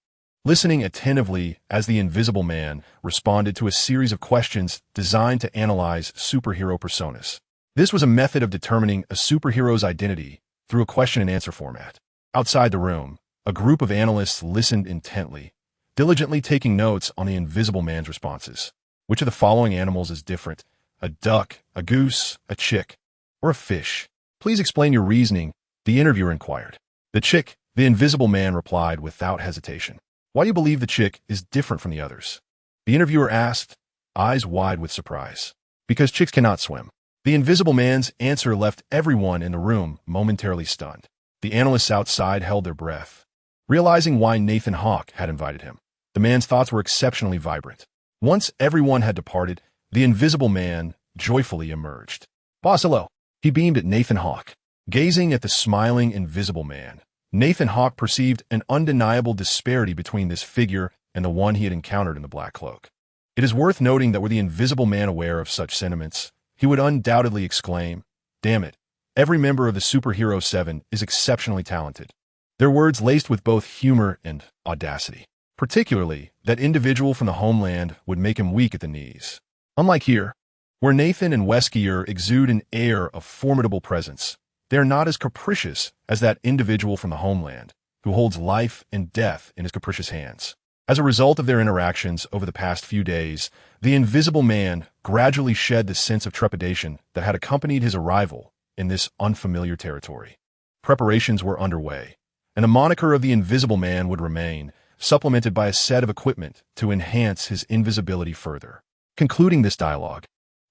listening attentively as the Invisible Man responded to a series of questions designed to analyze superhero personas. This was a method of determining a superhero's identity through a question-and-answer format. Outside the room, a group of analysts listened intently, diligently taking notes on the Invisible Man's responses. Which of the following animals is different? A duck, a goose, a chick, or a fish? Please explain your reasoning, the interviewer inquired. The chick, the Invisible Man replied without hesitation. Why do you believe the chick is different from the others? The interviewer asked, eyes wide with surprise. Because chicks cannot swim. The Invisible Man's answer left everyone in the room momentarily stunned. The analysts outside held their breath, realizing why Nathan Hawke had invited him. The man's thoughts were exceptionally vibrant. Once everyone had departed, the Invisible Man joyfully emerged. Boss, hello. He beamed at Nathan Hawke. Gazing at the smiling Invisible Man, Nathan Hawke perceived an undeniable disparity between this figure and the one he had encountered in the Black Cloak. It is worth noting that were the Invisible Man aware of such sentiments, he would undoubtedly exclaim, "Damn it, every member of the Superhero 7 is exceptionally talented." Their words laced with both humor and audacity. Particularly, that individual from the homeland would make him weak at the knees. Unlike here, where Nathan and Wesker exude an air of formidable presence, they are not as capricious as that individual from the homeland, who holds life and death in his capricious hands. As a result of their interactions over the past few days, the Invisible Man gradually shed the sense of trepidation that had accompanied his arrival in this unfamiliar territory. Preparations were underway, and the moniker of the Invisible Man would remain, supplemented by a set of equipment to enhance his invisibility further. Concluding this dialogue,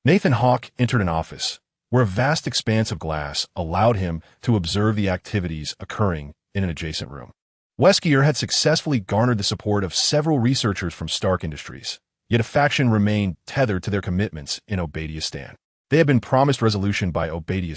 Nathan Hawke entered an office, where a vast expanse of glass allowed him to observe the activities occurring in an adjacent room. Wesker had successfully garnered the support of several researchers from Stark Industries, yet a faction remained tethered to their commitments in Obadiah. They had been promised resolution by Obadiah,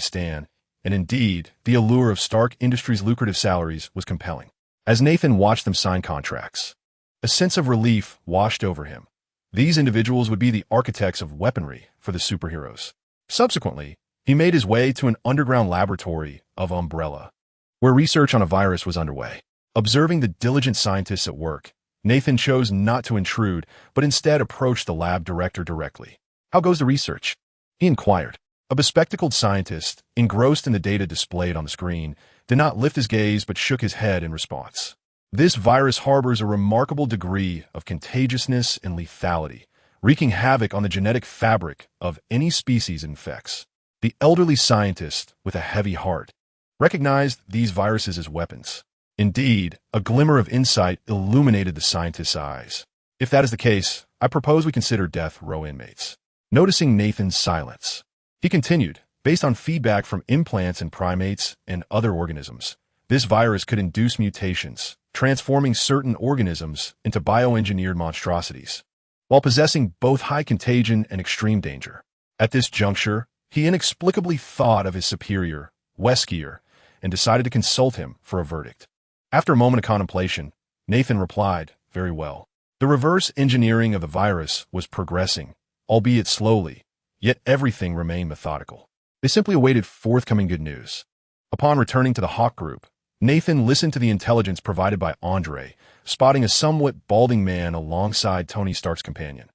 and indeed, the allure of Stark Industries' lucrative salaries was compelling. As Nathan watched them sign contracts, a sense of relief washed over him. These individuals would be the architects of weaponry for the superheroes. Subsequently, he made his way to an underground laboratory of Umbrella, where research on a virus was underway. Observing the diligent scientists at work, Nathan chose not to intrude, but instead approached the lab director directly. How goes the research? He inquired. A bespectacled scientist, engrossed in the data displayed on the screen, did not lift his gaze but shook his head in response. This virus harbors a remarkable degree of contagiousness and lethality, wreaking havoc on the genetic fabric of any species it infects. The elderly scientist, with a heavy heart, recognized these viruses as weapons. Indeed, a glimmer of insight illuminated the scientist's eyes. If that is the case, I propose we consider death row inmates. Noticing Nathan's silence, he continued, based on feedback from implants in primates and other organisms, this virus could induce mutations, transforming certain organisms into bioengineered monstrosities, while possessing both high contagion and extreme danger. At this juncture, he inexplicably thought of his superior, Wesker, and decided to consult him for a verdict. After a moment of contemplation, Nathan replied, "Very well." The reverse engineering of the virus was progressing, albeit slowly, yet everything remained methodical. They simply awaited forthcoming good news. Upon returning to the Hawk group, Nathan listened to the intelligence provided by Andre, spotting a somewhat balding man alongside Tony Stark's companion.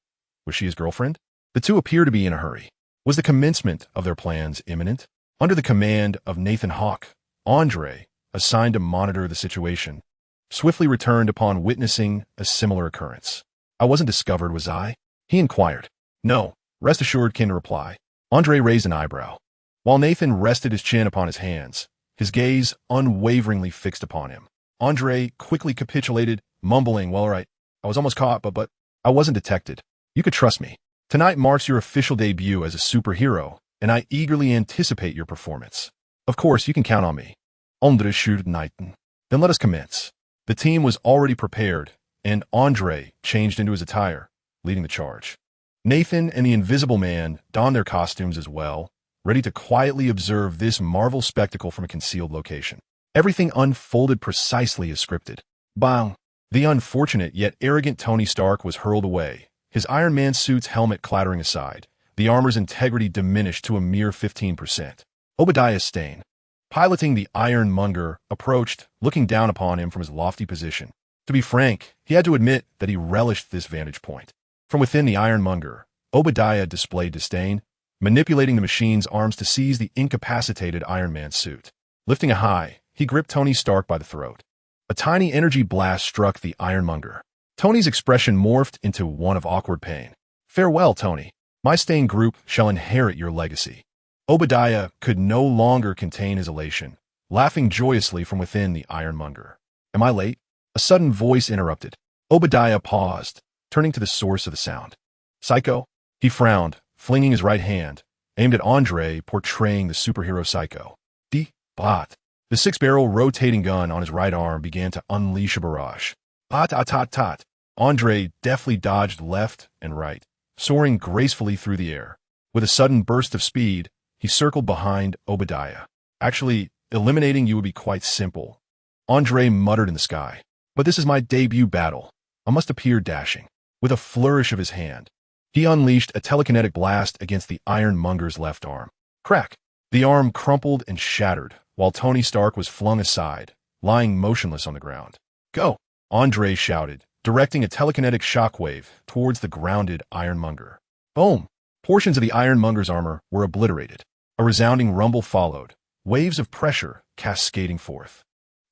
Was she his girlfriend? The two appear to be in a hurry. Was the commencement of their plans imminent? Under the command of Nathan Hawk, Andre, assigned to monitor the situation, swiftly returned upon witnessing a similar occurrence. I wasn't discovered, was I? He inquired. No, rest assured, came the reply. Andre raised an eyebrow. While Nathan rested his chin upon his hands, his gaze unwaveringly fixed upon him. Andre quickly capitulated, mumbling, well, all right, I was almost caught, but I wasn't detected. You could trust me. Tonight marks your official debut as a superhero, and I eagerly anticipate your performance. Of course, you can count on me. Andre Schurden. Then let us commence. The team was already prepared, and Andre changed into his attire, leading the charge. Nathan and the Invisible Man donned their costumes as well, ready to quietly observe this Marvel spectacle from a concealed location. Everything unfolded precisely as scripted. Bang! The unfortunate yet arrogant Tony Stark was hurled away, his Iron Man suit's helmet clattering aside, the armor's integrity diminished to a mere 15%. Obadiah Stane, piloting the Ironmonger, approached, looking down upon him from his lofty position. To be frank, he had to admit that he relished this vantage point. From within the Ironmonger, Obadiah displayed disdain, manipulating the machine's arms to seize the incapacitated Iron Man suit. Lifting it high, he gripped Tony Stark by the throat. A tiny energy blast struck the Ironmonger. Tony's expression morphed into one of awkward pain. Farewell, Tony. My Stane group shall inherit your legacy. Obadiah could no longer contain his elation, laughing joyously from within the Ironmonger. Am I late? A sudden voice interrupted. Obadiah paused, turning to the source of the sound. Psycho? He frowned, flinging his right hand, aimed at Andre, portraying the superhero Psycho. Bot. The six-barrel rotating gun on his right arm began to unleash a barrage. Tot. Andre deftly dodged left and right, soaring gracefully through the air. With a sudden burst of speed, he circled behind Obadiah. Actually, eliminating you would be quite simple. Andre muttered in the sky. But this is my debut battle. I must appear dashing. With a flourish of his hand, he unleashed a telekinetic blast against the Ironmonger's left arm. Crack! The arm crumpled and shattered, while Tony Stark was flung aside, lying motionless on the ground. Go! Andre shouted, directing a telekinetic shockwave towards the grounded Ironmonger. Boom! Portions of the Ironmonger's armor were obliterated. A resounding rumble followed, waves of pressure cascading forth.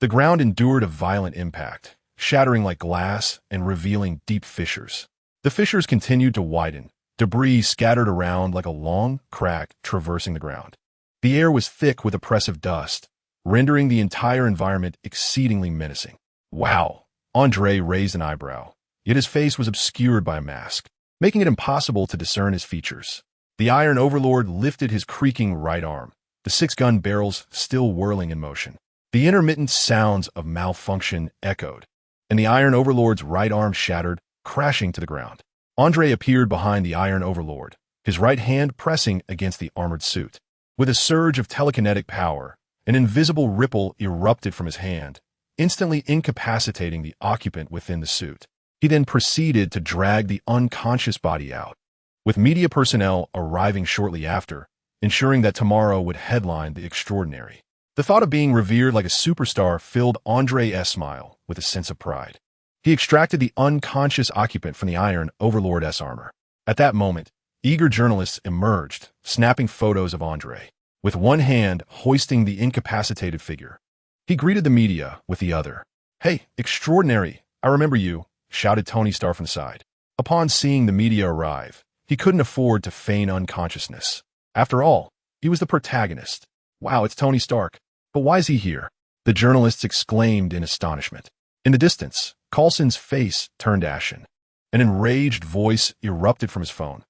The ground endured a violent impact, shattering like glass and revealing deep fissures. The fissures continued to widen, debris scattered around like a long crack traversing the ground. The air was thick with oppressive dust, rendering the entire environment exceedingly menacing. Wow! Andre raised an eyebrow, yet his face was obscured by a mask, making it impossible to discern his features. The Iron Overlord lifted his creaking right arm, the 6-gun barrels still whirling in motion. The intermittent sounds of malfunction echoed, and the Iron Overlord's right arm shattered, crashing to the ground. Andre appeared behind the Iron Overlord, his right hand pressing against the armored suit. With a surge of telekinetic power, an invisible ripple erupted from his hand, instantly incapacitating the occupant within the suit. He then proceeded to drag the unconscious body out, with media personnel arriving shortly after, ensuring that tomorrow would headline the extraordinary. The thought of being revered like a superstar filled Andre's smile with a sense of pride. He extracted the unconscious occupant from the Iron Overlord's armor. At that moment, eager journalists emerged, snapping photos of Andre, with one hand hoisting the incapacitated figure. He greeted the media with the other. Hey, extraordinary, I remember you, shouted Tony Stark from the side. Upon seeing the media arrive, he couldn't afford to feign unconsciousness. After all, he was the protagonist. Wow, it's Tony Stark. But why is he here? The journalists exclaimed in astonishment. In the distance, Coulson's face turned ashen. An enraged voice erupted from his phone.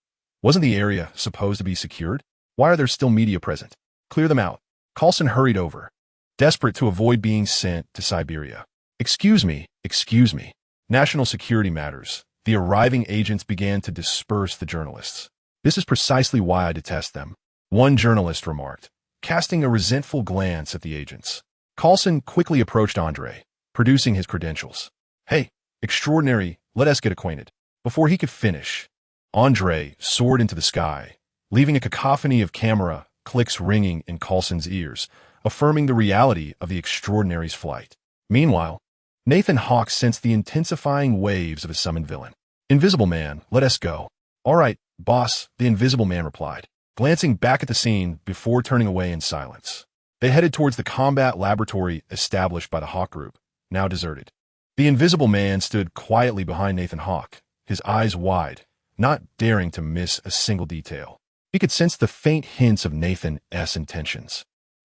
Wasn't the area supposed to be secured? Why are there still media present? Clear them out. Coulson hurried over, desperate to avoid being sent to Siberia. Excuse me. National security matters. The arriving agents began to disperse the journalists. This is precisely why I detest them, one journalist remarked, casting a resentful glance at the agents. Coulson quickly approached Andre, producing his credentials. Hey, extraordinary, let us get acquainted. Before he could finish, Andre soared into the sky, leaving a cacophony of camera clicks ringing in Coulson's ears, affirming the reality of the Extraordinary's flight. Meanwhile, Nathan Hawke sensed the intensifying waves of his summoned villain. "Invisible Man, let us go." "All right, boss," the Invisible Man replied, glancing back at the scene before turning away in silence. They headed towards the combat laboratory established by the Hawk Group, now deserted. The Invisible Man stood quietly behind Nathan Hawke, his eyes wide, not daring to miss a single detail. He could sense the faint hints of Nathan's intentions.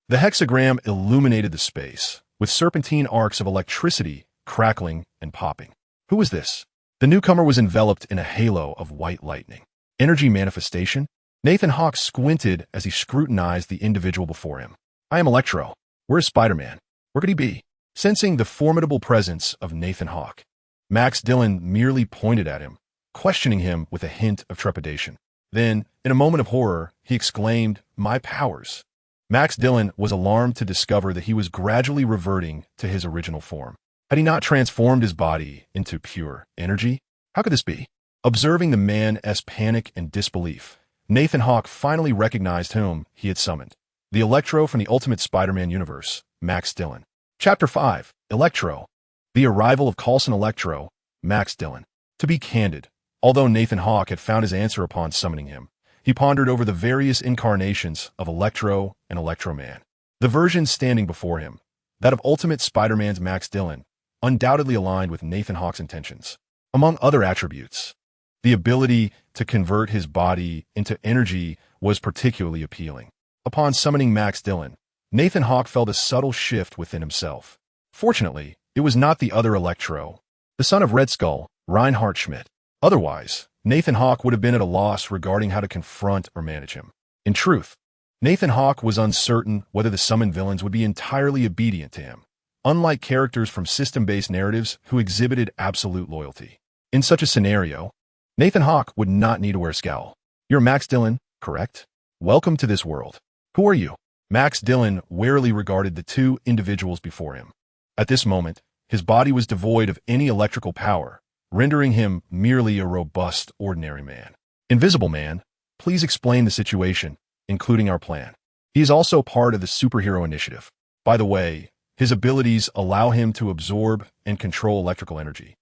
The hexagram illuminated the space, with serpentine arcs of electricity crackling and popping. Who was this? The newcomer was enveloped in a halo of white lightning. Energy manifestation? Nathan Hawke squinted as he scrutinized the individual before him. "I am Electro. Where is Spider-Man? Where could he be?" Sensing the formidable presence of Nathan Hawke, Max Dillon merely pointed at him, questioning him with a hint of trepidation. Then, in a moment of horror, he exclaimed, "My powers!" Max Dillon was alarmed to discover that he was gradually reverting to his original form. Had he not transformed his body into pure energy? How could this be? Observing the man's panic and disbelief, Nathan Hawke finally recognized whom he had summoned. The Electro from the Ultimate Spider-Man universe, Max Dillon. Chapter 5, Electro. The arrival of Coulson Electro, Max Dillon. To be candid, although Nathan Hawke had found his answer upon summoning him, he pondered over the various incarnations of Electro and Electro Man. The version standing before him, that of Ultimate Spider-Man's Max Dillon, undoubtedly aligned with Nathan Hawke's intentions. Among other attributes, the ability to convert his body into energy was particularly appealing. Upon summoning Max Dillon, Nathan Hawke felt a subtle shift within himself. Fortunately, it was not the other Electro, the son of Red Skull, Reinhard Schmidt. Otherwise, Nathan Hawke would have been at a loss regarding how to confront or manage him. In truth, Nathan Hawke was uncertain whether the summoned villains would be entirely obedient to him, unlike characters from system-based narratives who exhibited absolute loyalty. In such a scenario, Nathan Hawke would not need to wear a scowl. "You're Max Dillon, correct? Welcome to this world. Who are you?" Max Dillon warily regarded the two individuals before him. At this moment, his body was devoid of any electrical power, rendering him merely a robust, ordinary man. "Invisible Man, please explain the situation, including our plan." He is also part of the superhero initiative. By the way, his abilities allow him to absorb and control electrical energy.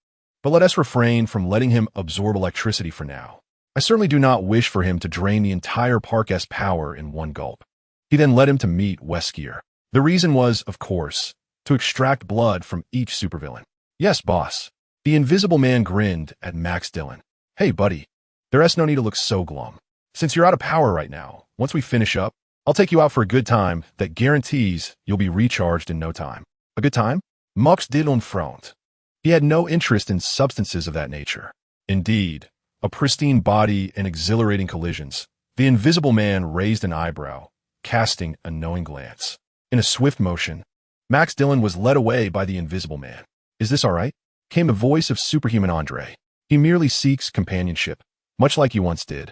But let us refrain from letting him absorb electricity for now. I certainly do not wish for him to drain the entire park's power in one gulp. He then led him to meet Wesker. The reason was, of course, to extract blood from each supervillain. "Yes, boss." The Invisible Man grinned at Max Dillon. "Hey, buddy, there's no need to look so glum. Since you're out of power right now, once we finish up, I'll take you out for a good time that guarantees you'll be recharged in no time." "A good time?" Max Dillon frowned. He had no interest in substances of that nature. Indeed, a pristine body and exhilarating collisions, the Invisible Man raised an eyebrow, casting a knowing glance. In a swift motion, Max Dillon was led away by the Invisible Man. "Is this all right?" came the voice of superhuman Andre. "He merely seeks companionship, much like you once did."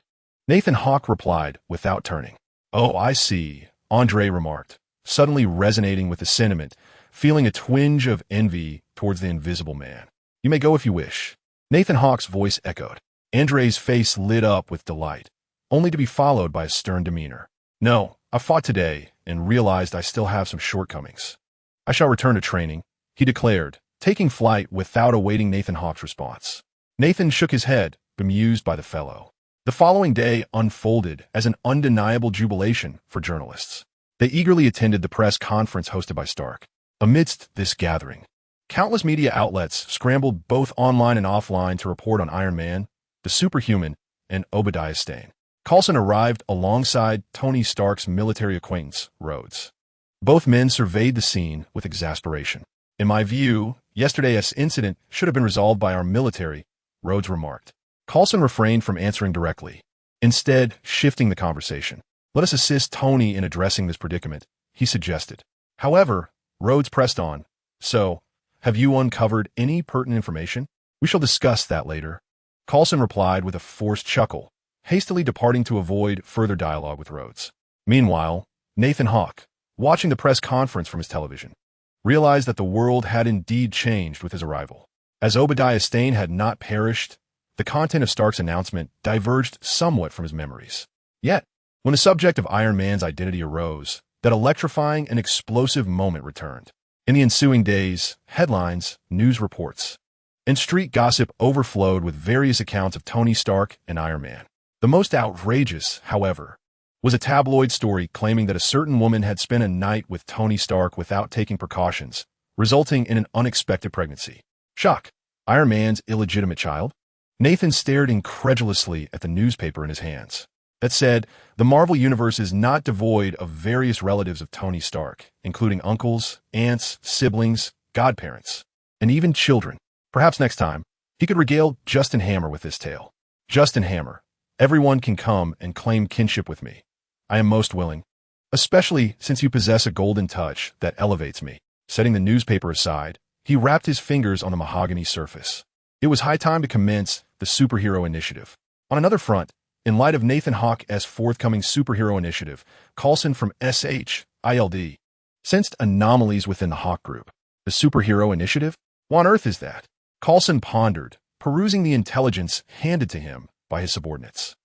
Nathan Hawke replied without turning. "Oh, I see," Andre remarked, suddenly resonating with the sentiment, feeling a twinge of envy towards the Invisible Man. "You may go if you wish." Nathan Hawke's voice echoed. Andre's face lit up with delight, only to be followed by a stern demeanor. "No, I fought today and realized I still have some shortcomings. I shall return to training," he declared, taking flight without awaiting Nathan Hawke's response. Nathan shook his head, bemused by the fellow. The following day unfolded as an undeniable jubilation for journalists. They eagerly attended the press conference hosted by Stark. Amidst this gathering, countless media outlets scrambled both online and offline to report on Iron Man, the Superhuman, and Obadiah Stane. Coulson arrived alongside Tony Stark's military acquaintance, Rhodes. Both men surveyed the scene with exasperation. "In my view, yesterday's incident should have been resolved by our military," Rhodes remarked. Coulson refrained from answering directly, instead shifting the conversation. "Let us assist Tony in addressing this predicament," he suggested. However, Rhodes pressed on. "So, have you uncovered any pertinent information? We shall discuss that later." Coulson replied with a forced chuckle, hastily departing to avoid further dialogue with Rhodes. Meanwhile, Nathan Hawke, watching the press conference from his television, realized that the world had indeed changed with his arrival. As Obadiah Stane had not perished, the content of Stark's announcement diverged somewhat from his memories. Yet, When the subject of Iron Man's identity arose, that electrifying and explosive moment returned. In the ensuing days, headlines, news reports, and street gossip overflowed with various accounts of Tony Stark and Iron Man. The most outrageous, however, was a tabloid story claiming that a certain woman had spent a night with Tony Stark without taking precautions, resulting in an unexpected pregnancy. Shock. Iron Man's illegitimate child? Nathan stared incredulously at the newspaper in his hands. That said, the Marvel Universe is not devoid of various relatives of Tony Stark, including uncles, aunts, siblings, godparents, and even children. Perhaps next time, he could regale Justin Hammer with this tale. Justin Hammer, everyone can come and claim kinship with me. I am most willing, especially since you possess a golden touch that elevates me. Setting the newspaper aside, he wrapped his fingers on the mahogany surface. It was high time to commence the superhero initiative. On another front, in light of Nathan Hawke's forthcoming superhero initiative, Coulson from SHILD sensed anomalies within the Hawk Group. The superhero initiative? What on earth is that? Coulson pondered, perusing the intelligence handed to him by his subordinates.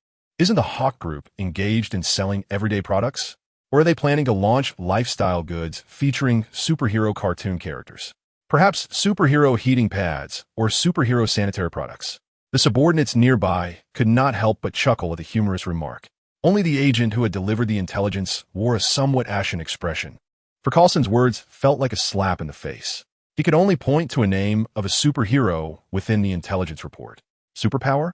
Isn't the Hawk Group engaged in selling everyday products? Or are they planning to launch lifestyle goods featuring superhero cartoon characters? Perhaps superhero heating pads or superhero sanitary products? The subordinates nearby could not help but chuckle at the humorous remark. Only the agent who had delivered the intelligence wore a somewhat ashen expression, for Coulson's words felt like a slap in the face. He could only point to a name of a superhero within the intelligence report. Superpower?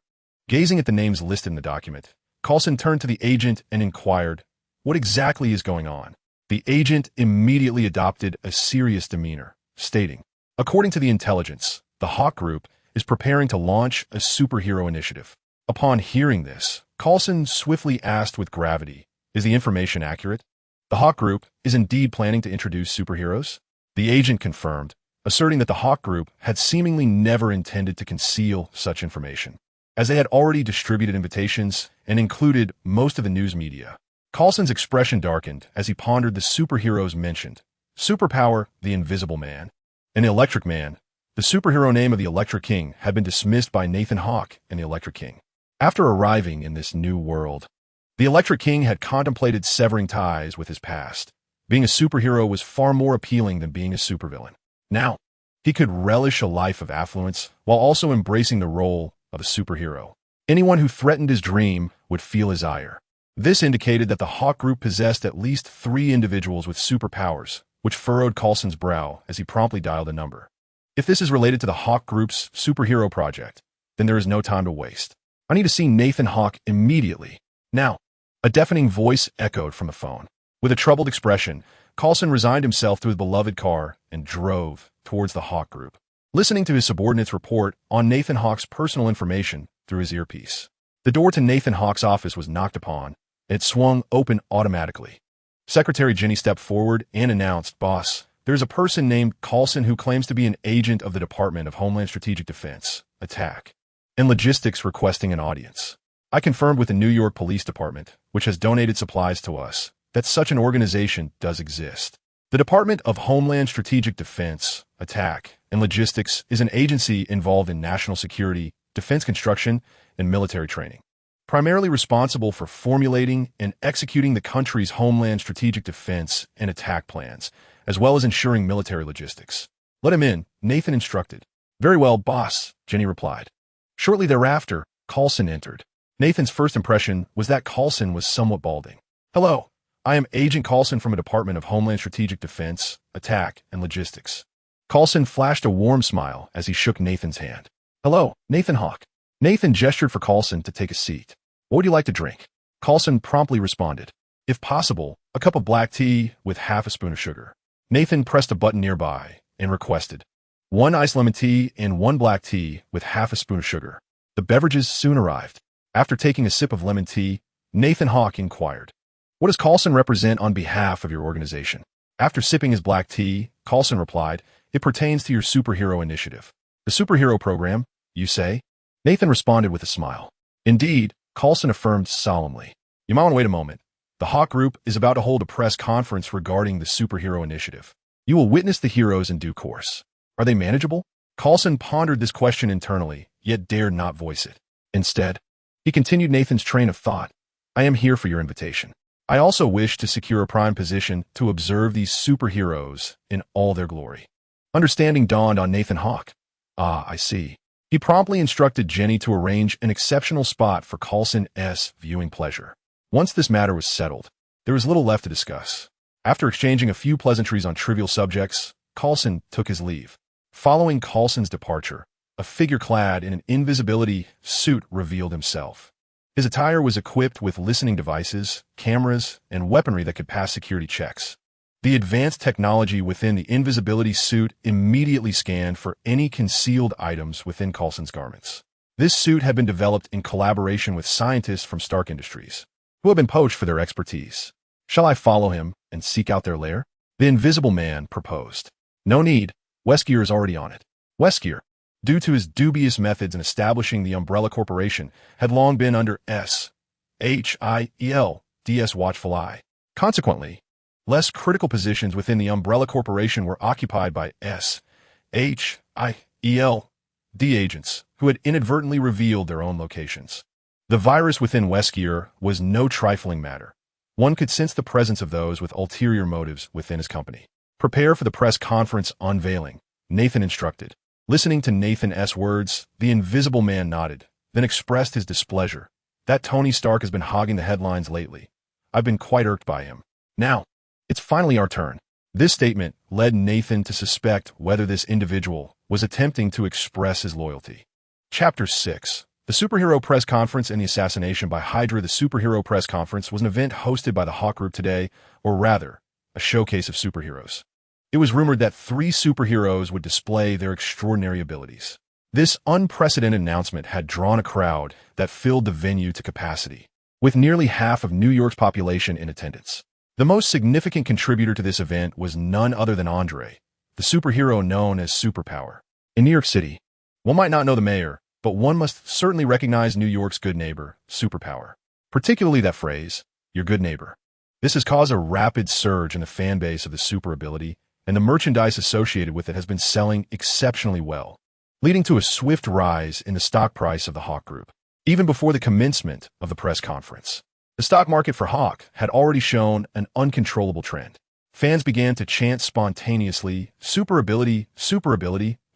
Gazing at the names listed in the document, Coulson turned to the agent and inquired, "What exactly is going on?" The agent immediately adopted a serious demeanor, stating, "According to the intelligence, the Hawk Group is preparing to launch a superhero initiative." Upon hearing this, Coulson swiftly asked with gravity, "Is the information accurate? The Hawk Group is indeed planning to introduce superheroes?" The agent confirmed, asserting that the Hawk Group had seemingly never intended to conceal such information, as they had already distributed invitations and included most of the news media. Coulson's expression darkened as he pondered the superheroes mentioned. Superpower, the Invisible Man, and the Electric Man. The superhero name of the Electric King had been dismissed by Nathan Hawke and the Electric King. After arriving in this new world, the Electric King had contemplated severing ties with his past. Being a superhero was far more appealing than being a supervillain. Now, he could relish a life of affluence while also embracing the role of a superhero. Anyone who threatened his dream would feel his ire. This indicated that the Hawk Group possessed at least 3 individuals with superpowers, which furrowed Coulson's brow as he promptly dialed a number. If this is related to the Hawk Group's superhero project, then there is no time to waste. I need to see Nathan Hawke immediately. Now, a deafening voice echoed from the phone. With a troubled expression, Coulson resigned himself to his beloved car and drove towards the Hawk Group, listening to his subordinates report on Nathan Hawke's personal information through his earpiece. The door to Nathan Hawke's office was knocked upon, and it swung open automatically. Secretary Jenny stepped forward and announced, "Boss, there's a person named Coulson who claims to be an agent of the Department of Homeland Strategic Defense, Attack, and Logistics requesting an audience. I confirmed with the New York Police Department, which has donated supplies to us, that such an organization does exist. The Department of Homeland Strategic Defense, Attack, and Logistics is an agency involved in national security, defense construction, and military training, primarily responsible for formulating and executing the country's homeland strategic defense and attack plans, as well as ensuring military logistics." "Let him in," Nathan instructed. "Very well, boss," Jenny replied. Shortly thereafter, Coulson entered. Nathan's first impression was that Coulson was somewhat balding. "Hello, I am Agent Coulson from a Department of Homeland Strategic Defense, Attack, and Logistics." Coulson flashed a warm smile as he shook Nathan's hand. "Hello, Nathan Hawke." Nathan gestured for Coulson to take a seat. "What would you like to drink?" Coulson promptly responded, "If possible, a cup of black tea with half a spoon of sugar." Nathan pressed a button nearby and requested, "1 iced lemon tea and 1 black tea with half a spoon of sugar." The beverages soon arrived. After taking a sip of lemon tea, Nathan Hawke inquired, "What does Coulson represent on behalf of your organization?" After sipping his black tea, Coulson replied, "It pertains to your superhero initiative." "The superhero program, you say?" Nathan responded with a smile. "Indeed," Coulson affirmed solemnly. "You might want to wait a moment. The Hawk Group is about to hold a press conference regarding the superhero initiative. You will witness the heroes in due course. Are they manageable?" Coulson pondered this question internally, yet dared not voice it. Instead, he continued Nathan's train of thought. I am here for your invitation. I also wish to secure a prime position to observe these superheroes in all their glory. Understanding dawned on Nathan Hawke. Ah, I see. He promptly instructed Jenny to arrange an exceptional spot for Coulson's viewing pleasure. Once this matter was settled, there was little left to discuss. After exchanging a few pleasantries on trivial subjects, Coulson took his leave. Following Coulson's departure, a figure clad in an invisibility suit revealed himself. His attire was equipped with listening devices, cameras, and weaponry that could pass security checks. The advanced technology within the invisibility suit immediately scanned for any concealed items within Coulson's garments. This suit had been developed in collaboration with scientists from Stark Industries, who had been poached for their expertise. Shall I follow him and seek out their lair? The Invisible Man proposed. No need. Wesker is already on it. Wesker, due to his dubious methods in establishing the Umbrella Corporation, had long been under SHIELD's watchful eye. Consequently, less critical positions within the Umbrella Corporation were occupied by SHIELD agents who had inadvertently revealed their own locations. The virus within Wesker was no trifling matter. One could sense the presence of those with ulterior motives within his company. Prepare for the press conference unveiling, Nathan instructed. Listening to Nathan's words, the Invisible Man nodded, then expressed his displeasure. That Tony Stark has been hogging the headlines lately. I've been quite irked by him. Now, it's finally our turn. This statement led Nathan to suspect whether this individual was attempting to express his loyalty. Chapter 6. The Superhero Press Conference and the Assassination by Hydra. The Superhero Press Conference was an event hosted by the Hawk Group today, or rather, a showcase of superheroes. It was rumored that 3 superheroes would display their extraordinary abilities. This unprecedented announcement had drawn a crowd that filled the venue to capacity, with nearly half of New York's population in attendance. The most significant contributor to this event was none other than Andre, the superhero known as Superpower. In New York City, one might not know the mayor, but one must certainly recognize New York's good neighbor, Superpower. Particularly that phrase, your good neighbor. This has caused a rapid surge in the fan base of the super ability, and the merchandise associated with it has been selling exceptionally well, leading to a swift rise in the stock price of the Hawk Group. Even before the commencement of the press conference, the stock market for Hawk had already shown an uncontrollable trend. Fans began to chant spontaneously, super ability,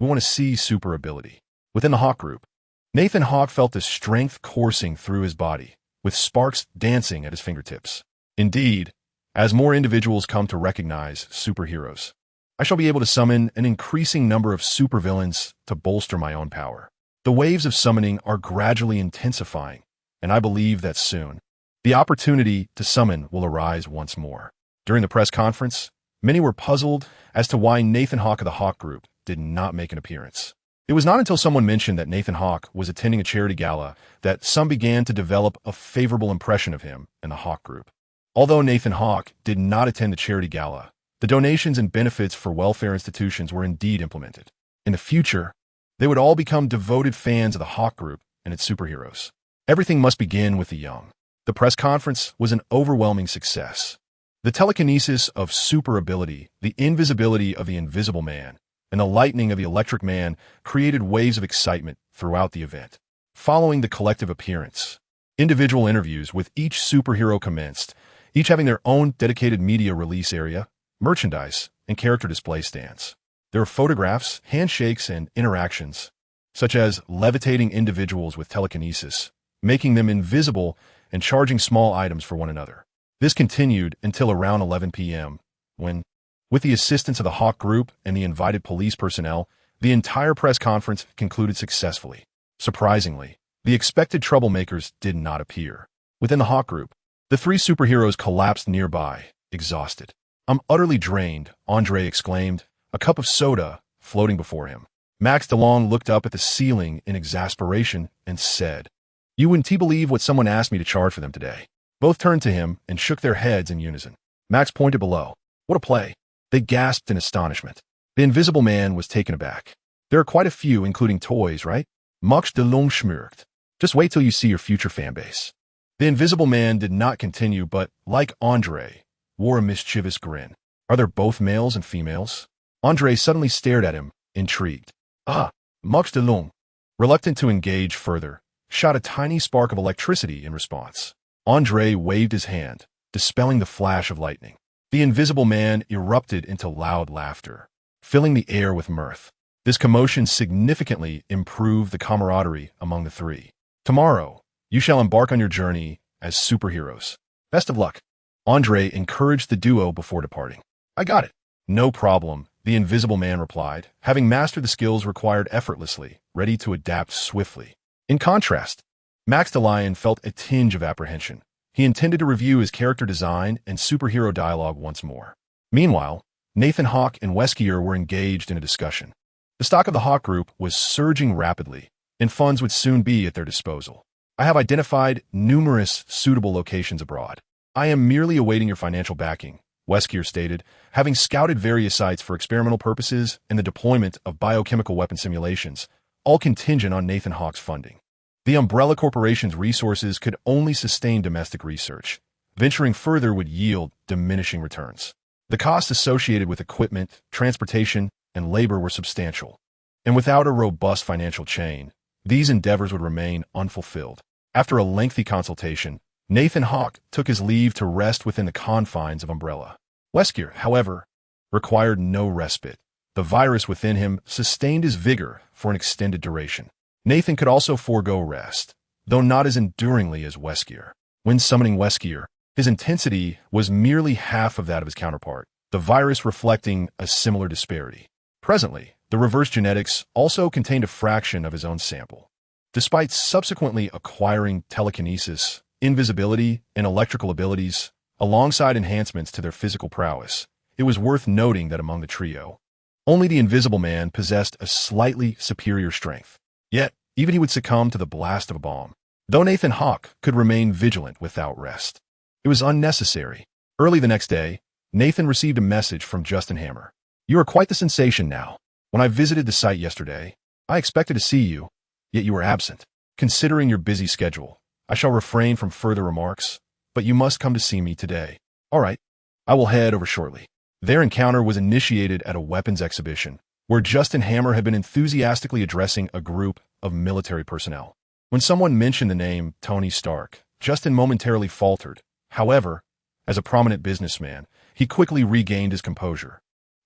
we want to see super ability. Within the Hawk Group, Nathan Hawke felt the strength coursing through his body, with sparks dancing at his fingertips. Indeed, as more individuals come to recognize superheroes, I shall be able to summon an increasing number of supervillains to bolster my own power. The waves of summoning are gradually intensifying, and I believe that soon, the opportunity to summon will arise once more. During the press conference, many were puzzled as to why Nathan Hawke of the Hawk Group did not make an appearance. It was not until someone mentioned that Nathan Hawke was attending a charity gala that some began to develop a favorable impression of him and the Hawk Group. Although Nathan Hawke did not attend the charity gala, the donations and benefits for welfare institutions were indeed implemented. In the future, they would all become devoted fans of the Hawk Group and its superheroes. Everything must begin with the young. The press conference was an overwhelming success. The telekinesis of super ability, the invisibility of the Invisible Man, and the lightning of the Electric Man created waves of excitement throughout the event. Following the collective appearance, individual interviews with each superhero commenced, each having their own dedicated media release area, merchandise, and character display stands. There were photographs, handshakes, and interactions, such as levitating individuals with telekinesis, making them invisible, and charging small items for one another. This continued until around 11 p.m., when, with the assistance of the Hawk Group and the invited police personnel, the entire press conference concluded successfully. Surprisingly, the expected troublemakers did not appear. Within the Hawk Group, the 3 superheroes collapsed nearby, exhausted. I'm utterly drained, Andre exclaimed, a cup of soda floating before him. Max DeLong looked up at the ceiling in exasperation and said, "You wouldn't believe what someone asked me to charge for them today." Both turned to him and shook their heads in unison. Max pointed below. What a play. They gasped in astonishment. The Invisible Man was taken aback. There are quite a few, including toys, right? Max DeLong schmirked. Just wait till you see your future fanbase. The Invisible Man did not continue, but, like Andre, wore a mischievous grin. Are there both males and females? Andre suddenly stared at him, intrigued. Ah, Max DeLong, reluctant to engage further, shot a tiny spark of electricity in response. Andre waved his hand, dispelling the flash of lightning. The Invisible Man erupted into loud laughter, filling the air with mirth. This commotion significantly improved the camaraderie among the three. Tomorrow, you shall embark on your journey as superheroes. Best of luck. Andre encouraged the duo before departing. I got it. No problem, the Invisible Man replied, having mastered the skills required effortlessly, ready to adapt swiftly. In contrast, Max the Lion felt a tinge of apprehension. He intended to review his character design and superhero dialogue once more. Meanwhile, Nathan Hawk and Wesker were engaged in a discussion. The stock of the Hawk Group was surging rapidly, and funds would soon be at their disposal. I have identified numerous suitable locations abroad. I am merely awaiting your financial backing, Wesker stated, having scouted various sites for experimental purposes and the deployment of biochemical weapon simulations, all contingent on Nathan Hawk's funding. The Umbrella Corporation's resources could only sustain domestic research. Venturing further would yield diminishing returns. The costs associated with equipment, transportation, and labor were substantial, and without a robust financial chain, these endeavors would remain unfulfilled. After a lengthy consultation, Nathan Hawk took his leave to rest within the confines of Umbrella. Wesker, however, required no respite. The virus within him sustained his vigor for an extended duration. Nathan could also forego rest, though not as enduringly as Wesker. When summoning Wesker, his intensity was merely half of that of his counterpart, the virus reflecting a similar disparity. Presently, the reverse genetics also contained a fraction of his own sample. Despite subsequently acquiring telekinesis, invisibility, and electrical abilities, alongside enhancements to their physical prowess, it was worth noting that among the trio, only the Invisible Man possessed a slightly superior strength. Yet, even he would succumb to the blast of a bomb, though Nathan Hawk could remain vigilant without rest. It was unnecessary. Early the next day, Nathan received a message from Justin Hammer. You are quite the sensation now. When I visited the site yesterday, I expected to see you, yet you were absent. Considering your busy schedule, I shall refrain from further remarks, but you must come to see me today. All right, I will head over shortly. Their encounter was initiated at a weapons exhibition, where Justin Hammer had been enthusiastically addressing a group of military personnel. When someone mentioned the name Tony Stark, Justin momentarily faltered. However, as a prominent businessman, he quickly regained his composure,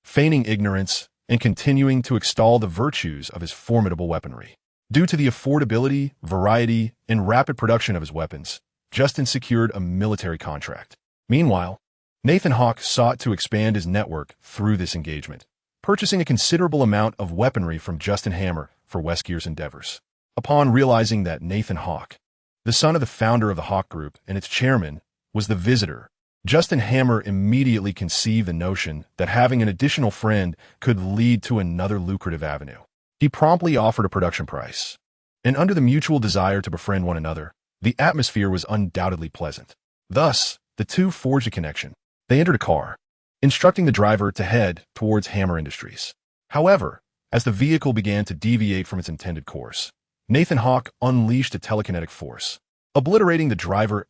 feigning ignorance and continuing to extol the virtues of his formidable weaponry. Due to the affordability, variety, and rapid production of his weapons, Justin secured a military contract. Meanwhile, Nathan Hawk sought to expand his network through this engagement, purchasing a considerable amount of weaponry from Justin Hammer for Wesker's endeavors. Upon realizing that Nathan Hawk, the son of the founder of the Hawk Group and its chairman, was the visitor, Justin Hammer immediately conceived the notion that having an additional friend could lead to another lucrative avenue. He promptly offered a production price, and under the mutual desire to befriend one another, the atmosphere was undoubtedly pleasant. Thus, the two forged a connection. They entered a car, instructing the driver to head towards Hammer Industries. However, as the vehicle began to deviate from its intended course, Nathan Hawk unleashed a telekinetic force, obliterating the driver's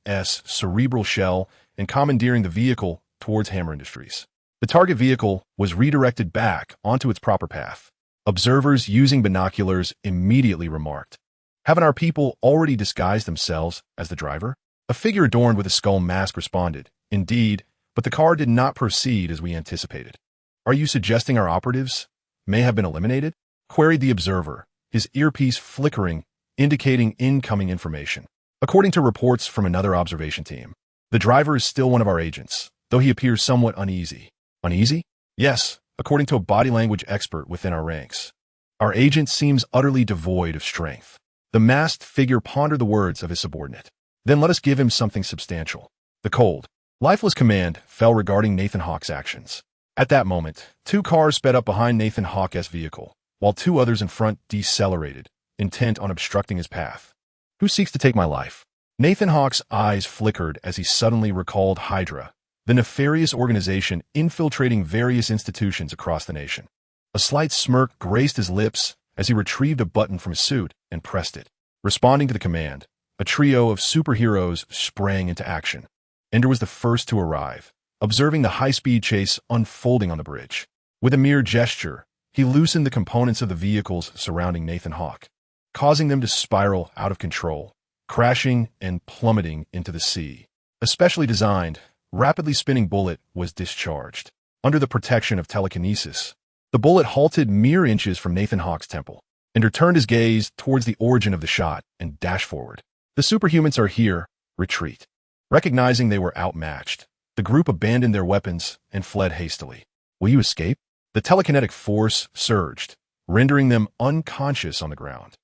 cerebral shell and commandeering the vehicle towards Hammer Industries. The target vehicle was redirected back onto its proper path. Observers using binoculars immediately remarked, "Haven't our people already disguised themselves as the driver?" A figure adorned with a skull mask responded, "Indeed, but the car did not proceed as we anticipated." "Are you suggesting our operatives may have been eliminated?" queried the observer, his earpiece flickering, indicating incoming information. According to reports from another observation team, the driver is still one of our agents, though he appears somewhat uneasy. Uneasy? Yes, according to a body language expert within our ranks. Our agent seems utterly devoid of strength. The masked figure pondered the words of his subordinate. Then let us give him something substantial. The cold, lifeless command fell regarding Nathan Hawk's actions. At that moment, two cars sped up behind Nathan Hawk's vehicle, while two others in front decelerated, intent on obstructing his path. Who seeks to take my life? Nathan Hawk's eyes flickered as he suddenly recalled Hydra, the nefarious organization infiltrating various institutions across the nation. A slight smirk graced his lips as he retrieved a button from his suit and pressed it. Responding to the command, a trio of superheroes sprang into action. Ender was the first to arrive, observing the high-speed chase unfolding on the bridge. With a mere gesture, he loosened the components of the vehicles surrounding Nathan Hawk, causing them to spiral out of control, crashing and plummeting into the sea. A specially designed, rapidly spinning bullet was discharged. Under the protection of telekinesis, the bullet halted mere inches from Nathan Hawke's temple, and returned his gaze towards the origin of the shot and dashed forward. The superhumans are here, retreat. Recognizing they were outmatched, the group abandoned their weapons and fled hastily. Will you escape? The telekinetic force surged, rendering them unconscious on the ground.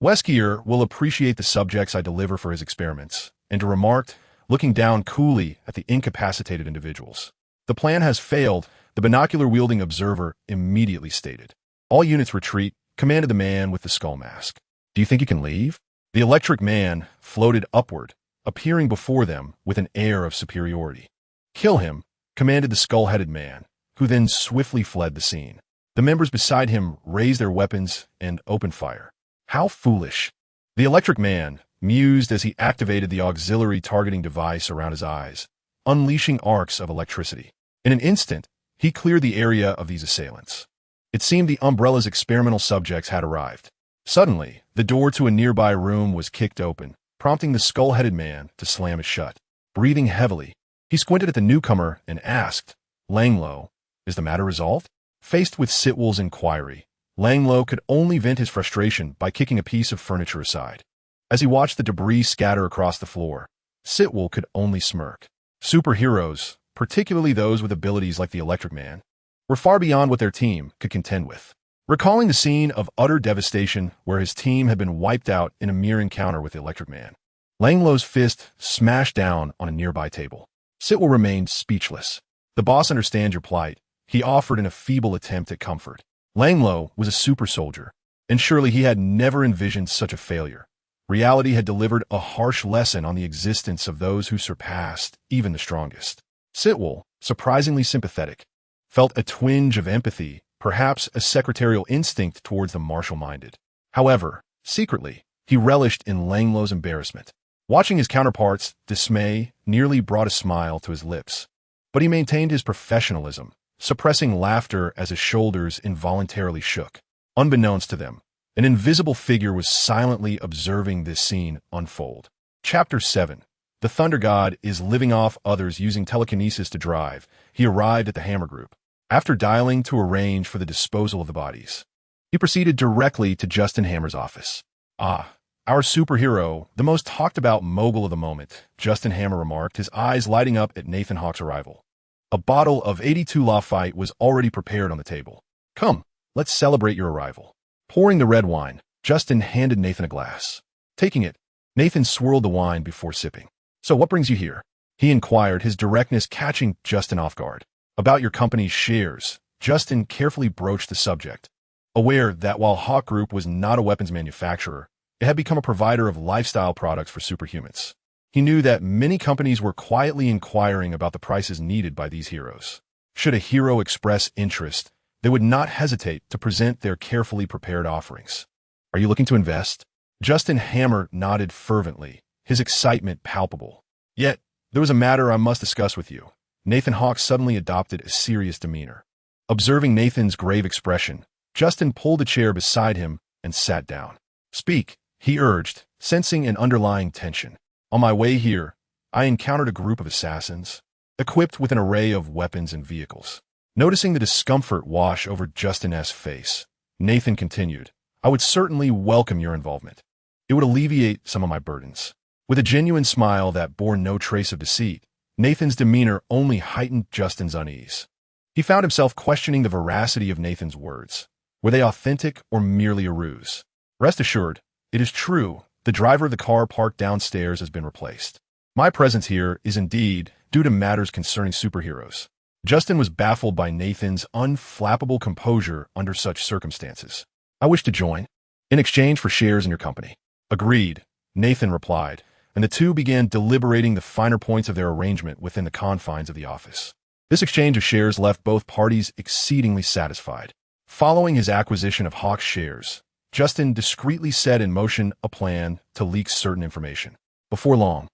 Wesker will appreciate the subjects I deliver for his experiments, and remarked, looking down coolly at the incapacitated individuals. The plan has failed, the binocular-wielding observer immediately stated. All units retreat, commanded the man with the skull mask. Do you think you can leave? The electric man floated upward, appearing before them with an air of superiority. Kill him, commanded the skull-headed man, who then swiftly fled the scene. The members beside him raised their weapons and opened fire. How foolish. The electric man mused as he activated the auxiliary targeting device around his eyes, unleashing arcs of electricity. In an instant, he cleared the area of these assailants. It seemed the Umbrella's experimental subjects had arrived. Suddenly, the door to a nearby room was kicked open, prompting the skull-headed man to slam it shut. Breathing heavily, he squinted at the newcomer and asked, Langlo, is the matter resolved? Faced with Sitwell's inquiry, Langlo could only vent his frustration by kicking a piece of furniture aside. As he watched the debris scatter across the floor, Sitwell could only smirk. Superheroes, particularly those with abilities like the Electric Man, were far beyond what their team could contend with. Recalling the scene of utter devastation where his team had been wiped out in a mere encounter with the Electric Man, Langlo's fist smashed down on a nearby table. Sitwell remained speechless. The boss understands your plight, he offered in a feeble attempt at comfort. Langlo was a super soldier, and surely he had never envisioned such a failure. Reality had delivered a harsh lesson on the existence of those who surpassed even the strongest. Sitwell, surprisingly sympathetic, felt a twinge of empathy, perhaps a secretarial instinct towards the martial-minded. However, secretly, he relished in Langlo's embarrassment. Watching his counterparts, dismay nearly brought a smile to his lips. But he maintained his professionalism, suppressing laughter as his shoulders involuntarily shook. Unbeknownst to them, an invisible figure was silently observing this scene unfold. Chapter 7. The Thunder God is living off others using telekinesis to drive. He arrived at the Hammer Group. After dialing to arrange for the disposal of the bodies, he proceeded directly to Justin Hammer's office. Ah, our superhero, the most talked-about mogul of the moment, Justin Hammer remarked, his eyes lighting up at Nathan Hawke's arrival. A bottle of 82 Lafite was already prepared on the table. Come, let's celebrate your arrival. Pouring the red wine, Justin handed Nathan a glass. Taking it, Nathan swirled the wine before sipping. So what brings you here? He inquired, his directness catching Justin off guard. About your company's shares, Justin carefully broached the subject, aware that while Hawke Group was not a weapons manufacturer, it had become a provider of lifestyle products for superhumans. He knew that many companies were quietly inquiring about the prices needed by these heroes. Should a hero express interest, they would not hesitate to present their carefully prepared offerings. Are you looking to invest? Justin Hammer nodded fervently, his excitement palpable. Yet, there was a matter I must discuss with you. Nathan Hawke suddenly adopted a serious demeanor. Observing Nathan's grave expression, Justin pulled a chair beside him and sat down. Speak, he urged, sensing an underlying tension. On my way here, I encountered a group of assassins, equipped with an array of weapons and vehicles. Noticing the discomfort wash over Justin's face, Nathan continued, I would certainly welcome your involvement. It would alleviate some of my burdens. With a genuine smile that bore no trace of deceit, Nathan's demeanor only heightened Justin's unease. He found himself questioning the veracity of Nathan's words. Were they authentic or merely a ruse? Rest assured, it is true, the driver of the car parked downstairs has been replaced. My presence here is indeed due to matters concerning superheroes. Justin was baffled by Nathan's unflappable composure under such circumstances. I wish to join, in exchange for shares in your company. Agreed, Nathan replied, and the two began deliberating the finer points of their arrangement within the confines of the office. This exchange of shares left both parties exceedingly satisfied. Following his acquisition of Hawke's shares, Justin discreetly set in motion a plan to leak certain information. Before long,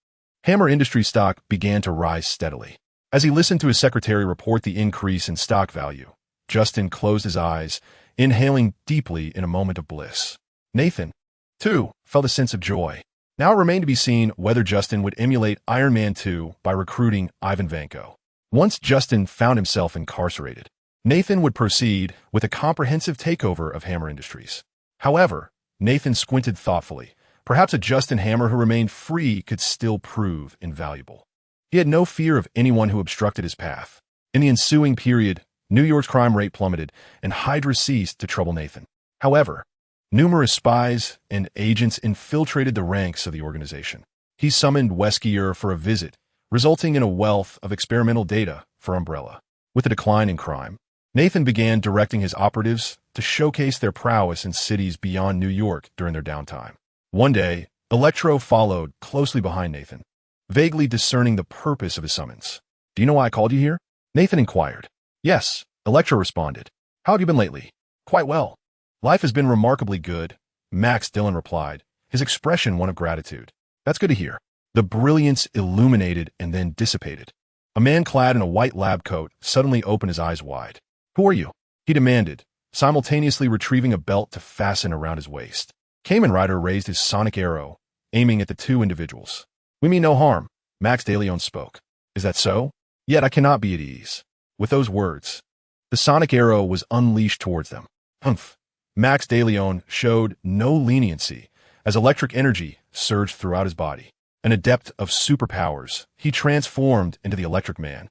Hammer Industries stock began to rise steadily. As he listened to his secretary report the increase in stock value, Justin closed his eyes, inhaling deeply in a moment of bliss. Nathan, too, felt a sense of joy. Now it remained to be seen whether Justin would emulate Iron Man 2 by recruiting Ivan Vanko. Once Justin found himself incarcerated, Nathan would proceed with a comprehensive takeover of Hammer Industries. However, Nathan squinted thoughtfully. Perhaps a Justin Hammer who remained free could still prove invaluable. He had no fear of anyone who obstructed his path. In the ensuing period, New York's crime rate plummeted, and Hydra ceased to trouble Nathan. However, numerous spies and agents infiltrated the ranks of the organization. He summoned Wesker for a visit, resulting in a wealth of experimental data for Umbrella. With a decline in crime, Nathan began directing his operatives to showcase their prowess in cities beyond New York during their downtime. One day, Electro followed closely behind Nathan, vaguely discerning the purpose of his summons. "Do you know why I called you here?" Nathan inquired. "Yes," Electro responded. "How have you been lately?" "Quite well. Life has been remarkably good," Max Dillon replied, his expression one of gratitude. "That's good to hear." The brilliance illuminated and then dissipated. A man clad in a white lab coat suddenly opened his eyes wide. "Who are you?" he demanded, simultaneously retrieving a belt to fasten around his waist. Kamen Rider raised his sonic arrow, aiming at the two individuals. "We mean no harm," Max DeLeon spoke. "Is that so? Yet I cannot be at ease." With those words, the sonic arrow was unleashed towards them. Humph! Max DeLeon showed no leniency as electric energy surged throughout his body. An adept of superpowers, he transformed into the Electric Man,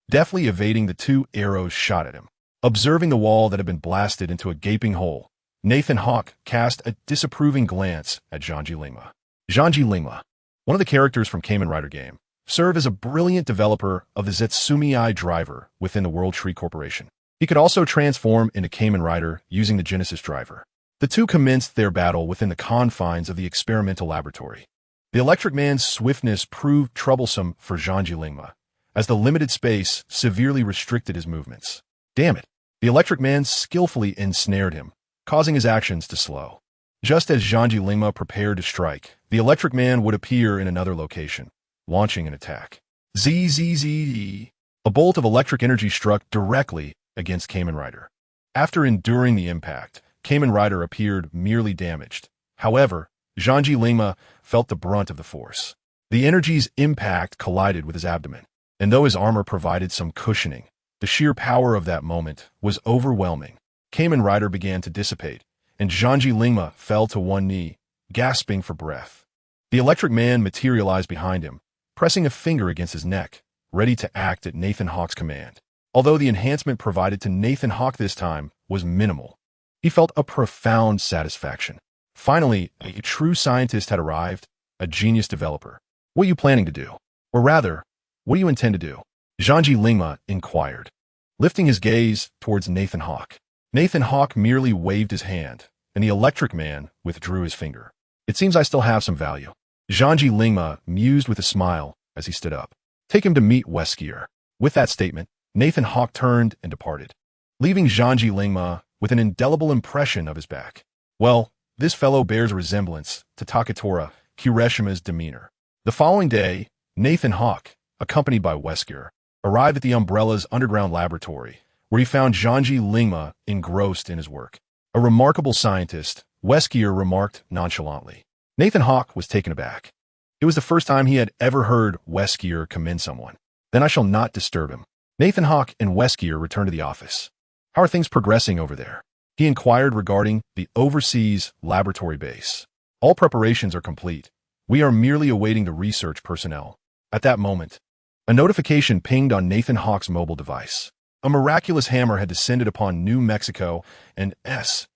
deftly evading the two arrows shot at him. Observing the wall that had been blasted into a gaping hole, Nathan Hawk cast a disapproving glance at Zhangji Lingma. Zhangji Lingma, one of the characters from Kamen Rider game, served as a brilliant developer of the Zetsumi driver within the World Tree Corporation. He could also transform into Kamen Rider using the Genesis driver. The two commenced their battle within the confines of the experimental laboratory. The Electric Man's swiftness proved troublesome for Zhangji Lingma, as the limited space severely restricted his movements. Damn it! The Electric Man skillfully ensnared him, causing his actions to slow. Just as Zhangji Lingma prepared to strike, the Electric Man would appear in another location, launching an attack. ZZZE! A bolt of electric energy struck directly against Kamen Rider. After enduring the impact, Kamen Rider appeared merely damaged. However, Zhangji Lingma felt the brunt of the force. The energy's impact collided with his abdomen, and though his armor provided some cushioning, the sheer power of that moment was overwhelming. Kamen Rider began to dissipate, and Zhangji Lingma fell to one knee, gasping for breath. The Electric Man materialized behind him, pressing a finger against his neck, ready to act at Nathan Hawk's command. Although the enhancement provided to Nathan Hawk this time was minimal, he felt a profound satisfaction. Finally, a true scientist had arrived, a genius developer. "What are you planning to do? Or rather, what do you intend to do?" Zhangji Lingma inquired, lifting his gaze towards Nathan Hawk. Nathan Hawk merely waved his hand, and the Electric Man withdrew his finger. "It seems I still have some value." Zhangji Lingma mused with a smile as he stood up. "Take him to meet Wesker." With that statement, Nathan Hawk turned and departed, leaving Zhangji Lingma with an indelible impression of his back. Well, this fellow bears a resemblance to Taketora Kirishima's demeanor. The following day, Nathan Hawk, accompanied by Wesker, arrived at the Umbrella's underground laboratory, where he found Zhangji Lingma engrossed in his work. A remarkable scientist, Wesker remarked nonchalantly. Nathan Hawk was taken aback. It was the first time he had ever heard Wesker commend someone. "Then I shall not disturb him." Nathan Hawk and Wesker returned to the office. "How are things progressing over there?" he inquired regarding the overseas laboratory base. "All preparations are complete. We are merely awaiting the research personnel." At that moment, a notification pinged on Nathan Hawk's mobile device. A miraculous hammer had descended upon New Mexico, and SHIELD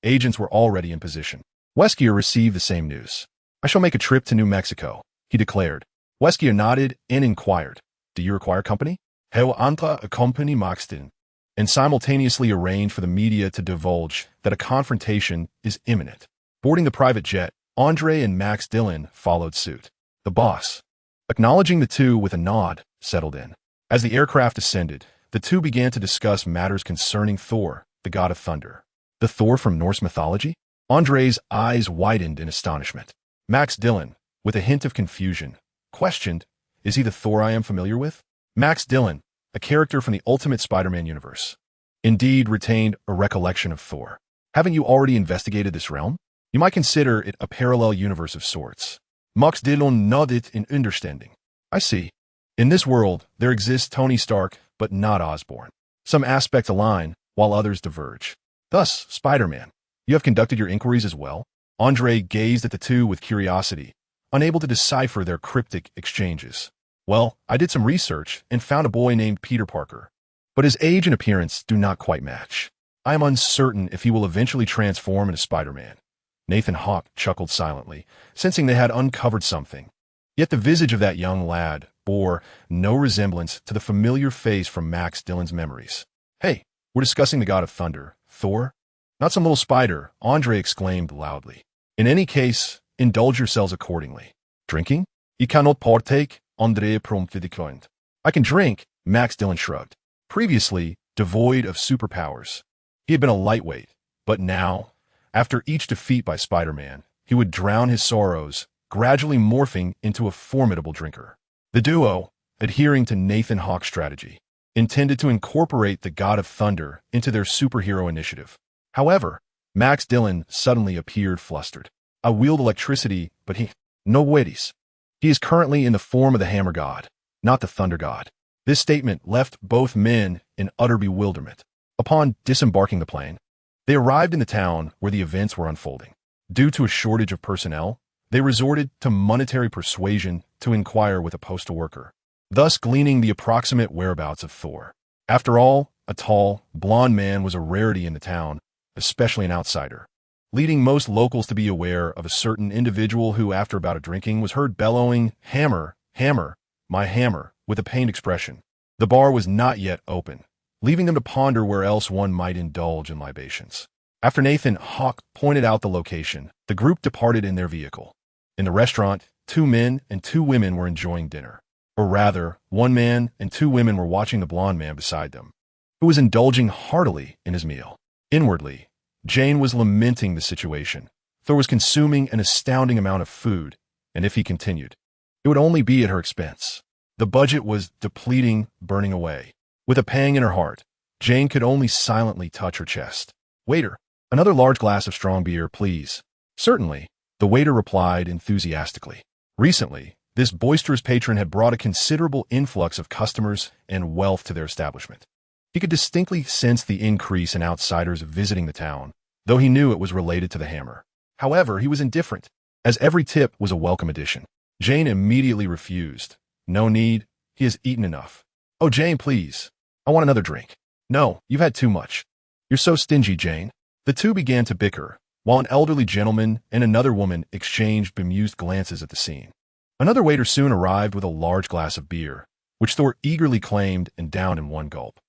agents were already in position. Wesker received the same news. "I shall make a trip to New Mexico," he declared. Wesker nodded and inquired, "Do you require company?" "Heu entre a company Maxton," and simultaneously arranged for the media to divulge that a confrontation is imminent. Boarding the private jet, Andre and Max Dillon followed suit. The boss, acknowledging the two with a nod, settled in. As the aircraft ascended, the two began to discuss matters concerning Thor, the god of thunder. The Thor from Norse mythology? Andre's eyes widened in astonishment. Max Dillon, with a hint of confusion, questioned, "Is he the Thor I am familiar with?" Max Dillon, a character from the Ultimate Spider-Man universe, indeed retained a recollection of Thor. "Haven't you already investigated this realm?" You might consider it a parallel universe of sorts. Max Dillon nodded in understanding. I see. In this world, there exists Tony Stark, but not Osborn. Some aspects align, while others diverge. Thus, Spider-Man, you have conducted your inquiries as well? Andre gazed at the two with curiosity, unable to decipher their cryptic exchanges. Well, I did some research and found a boy named Peter Parker, but his age and appearance do not quite match. I am uncertain if he will eventually transform into Spider-Man. Nathan Hawke chuckled silently, sensing they had uncovered something. Yet the visage of that young lad bore no resemblance to the familiar face from Max Dillon's memories. Hey, we're discussing the god of thunder, Thor? Not some little spider, Andre exclaimed loudly. In any case, indulge yourselves accordingly. Drinking? You cannot partake, Andre promptly declined. I can drink, Max Dillon shrugged. Previously, devoid of superpowers, he had been a lightweight, but now, after each defeat by Spider-Man, he would drown his sorrows, gradually morphing into a formidable drinker. The duo, adhering to Nathan Hawke's strategy, intended to incorporate the god of thunder into their superhero initiative. However, Max Dillon suddenly appeared flustered. I wield electricity, but no worries. He is currently in the form of the hammer god, not the thunder god. This statement left both men in utter bewilderment. Upon disembarking the plane, they arrived in the town where the events were unfolding. Due to a shortage of personnel, they resorted to monetary persuasion to inquire with a postal worker, thus gleaning the approximate whereabouts of Thor. After all, a tall, blond man was a rarity in the town, especially an outsider, leading most locals to be aware of a certain individual who, after a bout of drinking, was heard bellowing, "Hammer, hammer, my hammer," with a pained expression. The bar was not yet open, leaving them to ponder where else one might indulge in libations. After Nathan Hawke pointed out the location, the group departed in their vehicle. In the restaurant, 2 men and 2 women were enjoying dinner. Or rather, 1 man and 2 women were watching the blond man beside them, who was indulging heartily in his meal. Inwardly, Jane was lamenting the situation. Thor was consuming an astounding amount of food, and if he continued, it would only be at her expense. The budget was depleting, burning away. With a pang in her heart, Jane could only silently touch her chest. "Waiter, another large glass of strong beer, please." "Certainly," the waiter replied enthusiastically. Recently, this boisterous patron had brought a considerable influx of customers and wealth to their establishment. He could distinctly sense the increase in outsiders visiting the town, though he knew it was related to the hammer. However, he was indifferent, as every tip was a welcome addition. Jane immediately refused. "No need, he has eaten enough." "Oh, Jane, please. I want another drink." "No, you've had too much." "You're so stingy, Jane." The two began to bicker, while an elderly gentleman and another woman exchanged bemused glances at the scene. Another waiter soon arrived with a large glass of beer, which Thor eagerly claimed and downed in one gulp.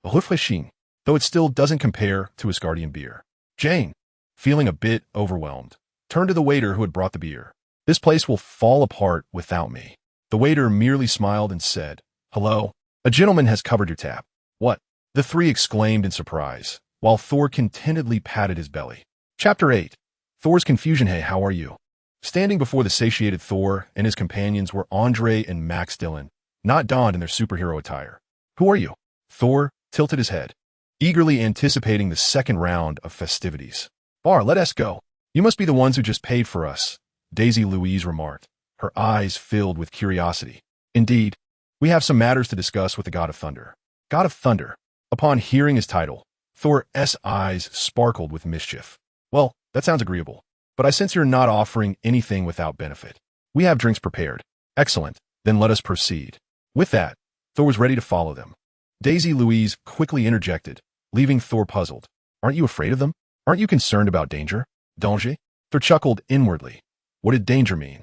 Refreshing, though it still doesn't compare to Asgardian beer. Jane, feeling a bit overwhelmed, turned to the waiter who had brought the beer. "This place will fall apart without me." The waiter merely smiled and said, "Hello, a gentleman has covered your tab." "What?" the 3 exclaimed in surprise, while Thor contentedly patted his belly. Chapter 8. Thor's confusion. "Hey, how are you?" Standing before the satiated Thor and his companions were Andre and Max Dillon, not donned in their superhero attire. "Who are you?" Thor tilted his head, eagerly anticipating the second round of festivities. "Bar, let us go. You must be the ones who just paid for us," Daisy Louise remarked, her eyes filled with curiosity. "Indeed, we have some matters to discuss with the God of Thunder." God of Thunder. Upon hearing his title, Thor's eyes sparkled with mischief. "Well, that sounds agreeable, but I sense you're not offering anything without benefit. We have drinks prepared." "Excellent, then let us proceed." With that, Thor was ready to follow them. Daisy Louise quickly interjected, leaving Thor puzzled. "Aren't you afraid of them? Aren't you concerned about danger?" "Danger?" Thor chuckled inwardly. What did danger mean?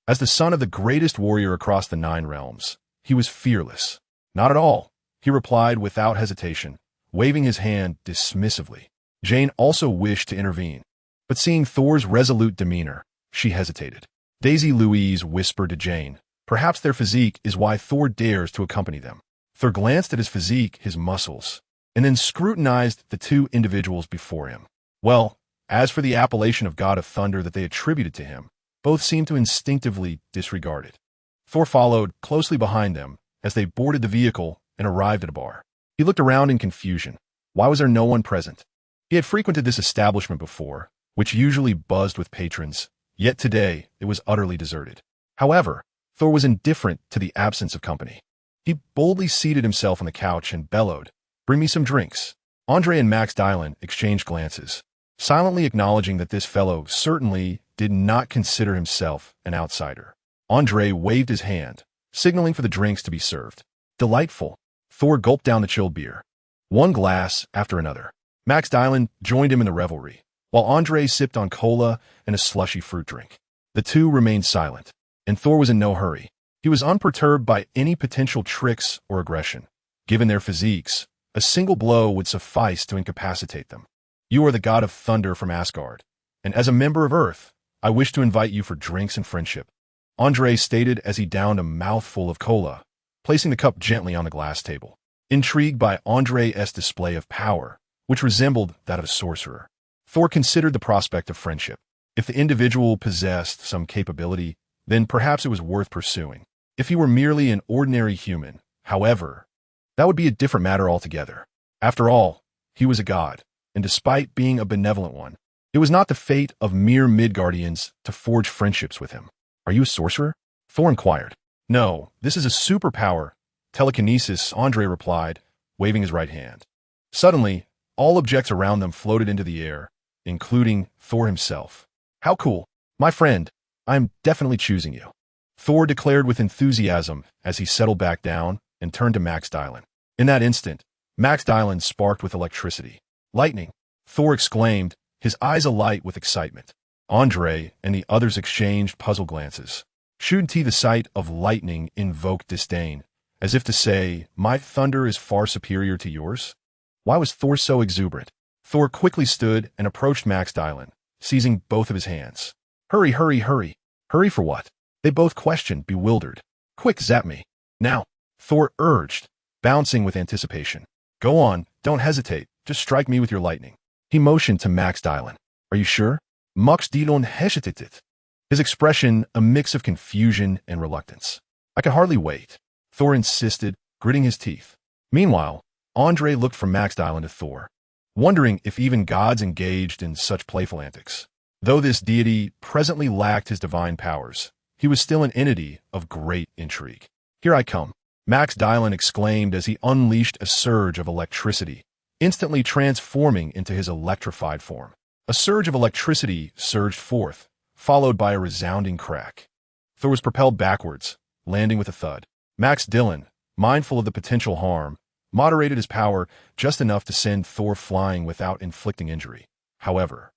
As the son of the greatest warrior across the 9 realms, he was fearless. "Not at all," he replied without hesitation, waving his hand dismissively. Jane also wished to intervene, but seeing Thor's resolute demeanor, she hesitated. Daisy Louise whispered to Jane, "Perhaps their physique is why Thor dares to accompany them." Thor glanced at his physique, his muscles, and then scrutinized the 2 individuals before him. Well, as for the appellation of God of Thunder that they attributed to him, both seemed to instinctively disregard it. Thor followed closely behind them as they boarded the vehicle and arrived at a bar. He looked around in confusion. Why was there no one present? He had frequented this establishment before, which usually buzzed with patrons, yet today it was utterly deserted. However, Thor was indifferent to the absence of company. He boldly seated himself on the couch and bellowed, "Bring me some drinks." Andre and Max Dylan exchanged glances, silently acknowledging that this fellow certainly did not consider himself an outsider. Andre waved his hand, signaling for the drinks to be served. Delightful. Thor gulped down the chilled beer, one glass after another. Max Dylan joined him in the revelry, while Andre sipped on cola and a slushy fruit drink. The two remained silent, and Thor was in no hurry. He was unperturbed by any potential tricks or aggression. Given their physiques, a single blow would suffice to incapacitate them. "You are the god of thunder from Asgard, and as a member of Earth, I wish to invite you for drinks and friendship," Andre stated as he downed a mouthful of cola, placing the cup gently on the glass table. Intrigued by Andre's display of power, which resembled that of a sorcerer, Thor considered the prospect of friendship. If the individual possessed some capability, then perhaps it was worth pursuing. If he were merely an ordinary human, however, that would be a different matter altogether. After all, he was a god, and despite being a benevolent one, it was not the fate of mere Midgardians to forge friendships with him. "Are you a sorcerer?" Thor inquired. "No, this is a superpower. Telekinesis," Andre replied, waving his right hand. Suddenly, all objects around them floated into the air, including Thor himself. "How cool. My friend, I am definitely choosing you," Thor declared with enthusiasm as he settled back down and turned to Max Dylan. In that instant, Max Dylan sparked with electricity. "Lightning!" Thor exclaimed, his eyes alight with excitement. Andre and the others exchanged puzzled glances. Shouldn't the sight of lightning invoke disdain, as if to say, "My thunder is far superior to yours"? Why was Thor so exuberant? Thor quickly stood and approached Max Dylan, seizing both of his hands. "Hurry, hurry, hurry." "Hurry for what?" They both questioned, bewildered. "Quick, zap me. Now," Thor urged, bouncing with anticipation. "Go on, don't hesitate, just strike me with your lightning." He motioned to Max Dylan. "Are you sure?" Max Dylan hesitated, his expression a mix of confusion and reluctance. "I can hardly wait," Thor insisted, gritting his teeth. Meanwhile, Andre looked from Max Dylan to Thor, wondering if even gods engaged in such playful antics. Though this deity presently lacked his divine powers, he was still an entity of great intrigue. "Here I come," Max Dylan exclaimed as he unleashed a surge of electricity, instantly transforming into his electrified form. A surge of electricity surged forth, followed by a resounding crack. Thor was propelled backwards, landing with a thud. Max Dylan, mindful of the potential harm, moderated his power just enough to send Thor flying without inflicting injury. However,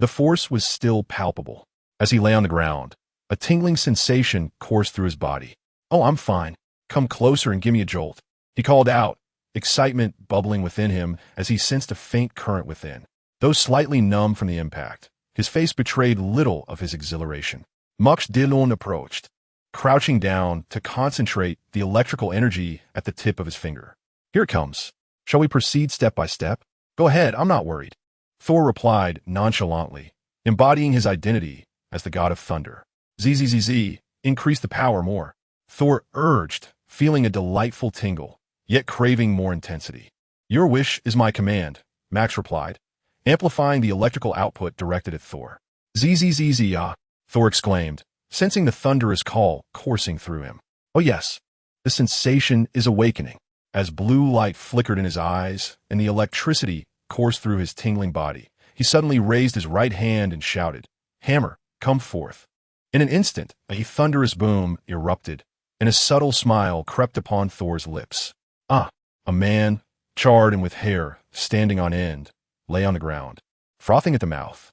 the force was still palpable. As he lay on the ground, a tingling sensation coursed through his body. "Oh, I'm fine. Come closer and give me a jolt," he called out, excitement bubbling within him as he sensed a faint current within. Though slightly numb from the impact, his face betrayed little of his exhilaration. Max Dylan approached, crouching down to concentrate the electrical energy at the tip of his finger. "Here it comes. Shall we proceed step by step?" "Go ahead, I'm not worried," Thor replied nonchalantly, embodying his identity as the god of thunder. "Zzz, increase the power more," Thor urged, feeling a delightful tingle, yet craving more intensity. "Your wish is my command," Max replied, amplifying the electrical output directed at Thor. "Zzz, Thor exclaimed, sensing the thunderous call coursing through him. "Oh yes, the sensation is awakening." As blue light flickered in his eyes and the electricity coursed through his tingling body, he suddenly raised his right hand and shouted, "Hammer, come forth." In an instant, a thunderous boom erupted, and a subtle smile crept upon Thor's lips. A man, charred and with hair standing on end, lay on the ground, frothing at the mouth.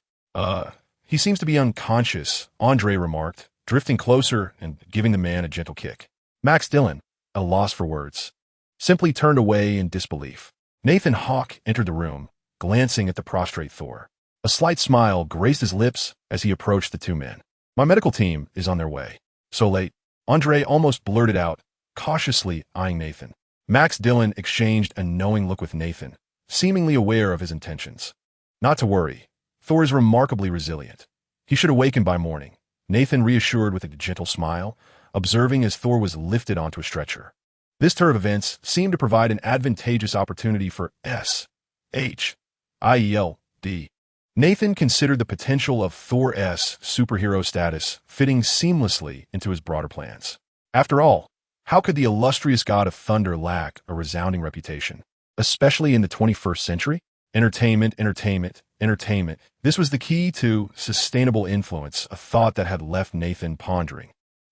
He seems to be unconscious," Andre remarked, drifting closer and giving the man a gentle kick. Max Dylan, a loss for words, simply turned away in disbelief. Nathan Hawke entered the room, glancing at the prostrate Thor. A slight smile graced his lips as he approached the two men. "My medical team is on their way." "So late?" Andre almost blurted out, cautiously eyeing Nathan. Max Dylan exchanged a knowing look with Nathan, seemingly aware of his intentions. "Not to worry. Thor is remarkably resilient. He should awaken by morning," Nathan reassured with a gentle smile, observing as Thor was lifted onto a stretcher. This turn of events seemed to provide an advantageous opportunity for S.H.I.E.L.D. Nathan considered the potential of Thor's superhero status fitting seamlessly into his broader plans. After all, how could the illustrious god of thunder lack a resounding reputation, especially in the 21st century? Entertainment, entertainment, entertainment. This was the key to sustainable influence, a thought that had left Nathan pondering.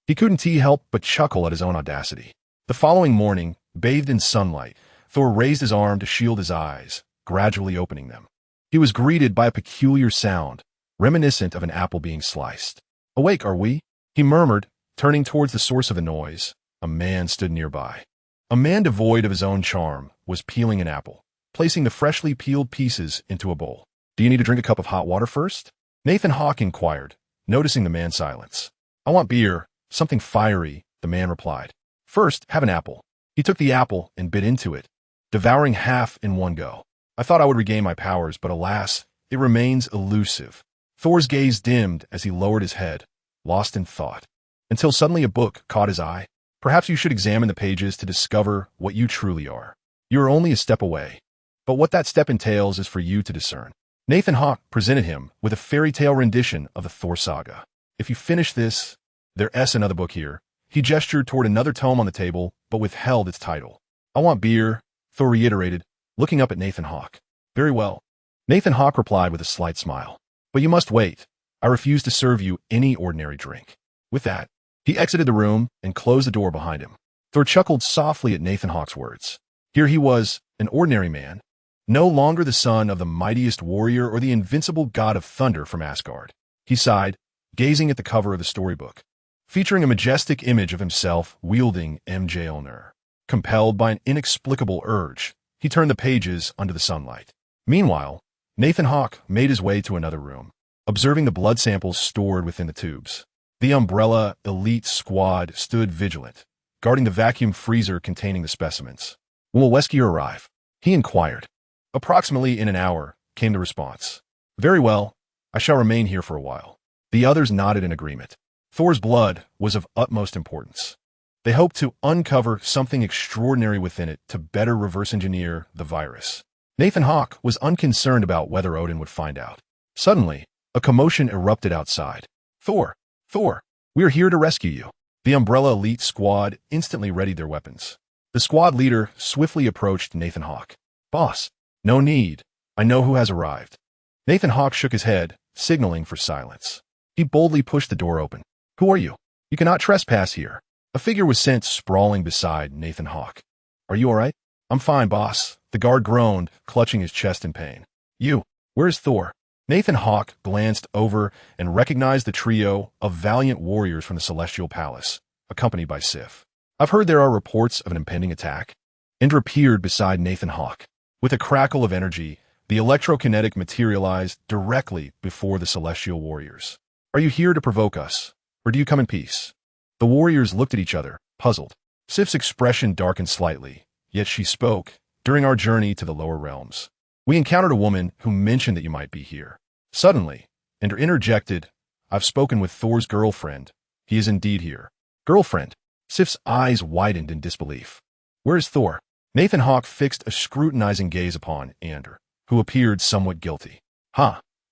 He couldn't help but chuckle at his own audacity. The following morning, bathed in sunlight, Thor raised his arm to shield his eyes, gradually opening them. He was greeted by a peculiar sound, reminiscent of an apple being sliced. "Awake, are we?" he murmured, turning towards the source of the noise. A man stood nearby. A man devoid of his own charm was peeling an apple, placing the freshly peeled pieces into a bowl. "Do you need to drink a cup of hot water first?" Nathan Hawke inquired, noticing the man's silence. "I want beer, something fiery," the man replied. "First, have an apple." He took the apple and bit into it, devouring half in one go. "I thought I would regain my powers, but alas, it remains elusive." Thor's gaze dimmed as he lowered his head, lost in thought, until suddenly a book caught his eye. "Perhaps you should examine the pages to discover what you truly are. You are only a step away, but what that step entails is for you to discern." Nathan Hawke presented him with a fairy tale rendition of the Thor saga. "If you finish this, there's another book here." He gestured toward another tome on the table, but withheld its title. "I want beer," Thor reiterated, looking up at Nathan Hawke. "Very well." Nathan Hawke replied with a slight smile. "But you must wait. I refuse to serve you any ordinary drink." With that, he exited the room and closed the door behind him. Thor chuckled softly at Nathan Hawke's words. Here he was, an ordinary man, no longer the son of the mightiest warrior or the invincible god of thunder from Asgard. He sighed, gazing at the cover of the storybook, featuring a majestic image of himself wielding Mjolnir. Compelled by an inexplicable urge, he turned the pages under the sunlight. Meanwhile, Nathan Hawke made his way to another room, observing the blood samples stored within the tubes. The Umbrella Elite Squad stood vigilant, guarding the vacuum freezer containing the specimens. "When will Wesker arrive?" he inquired. "Approximately in an hour," came the response. "Very well, I shall remain here for a while." The others nodded in agreement. Thor's blood was of utmost importance. They hoped to uncover something extraordinary within it to better reverse engineer the virus. Nathan Hawke was unconcerned about whether Odin would find out. Suddenly, a commotion erupted outside. "Thor! Thor! We are here to rescue you." The Umbrella Elite Squad instantly readied their weapons. The squad leader swiftly approached Nathan Hawke. "Boss, no need. I know who has arrived." Nathan Hawke shook his head, signaling for silence. He boldly pushed the door open. "Who are you? You cannot trespass here." A figure was sent sprawling beside Nathan Hawke. "Are you all right?" "I'm fine, boss," the guard groaned, clutching his chest in pain. Where's Thor?" Nathan Hawke glanced over and recognized the trio of valiant warriors from the Celestial Palace, accompanied by Sif. "I've heard there are reports of an impending attack." Indra appeared beside Nathan Hawke. With a crackle of energy, the electrokinetic materialized directly before the Celestial Warriors. "Are you here to provoke us, or do you come in peace?" The warriors looked at each other, puzzled. Sif's expression darkened slightly, yet she spoke. "During our journey to the lower realms, we encountered a woman who mentioned that you might be here." Suddenly, Indra interjected, "I've spoken with Thor's girlfriend. He is indeed here." "Girlfriend?" Sif's eyes widened in disbelief. "Where is Thor?" Nathan Hawke fixed a scrutinizing gaze upon Indra, who appeared somewhat guilty.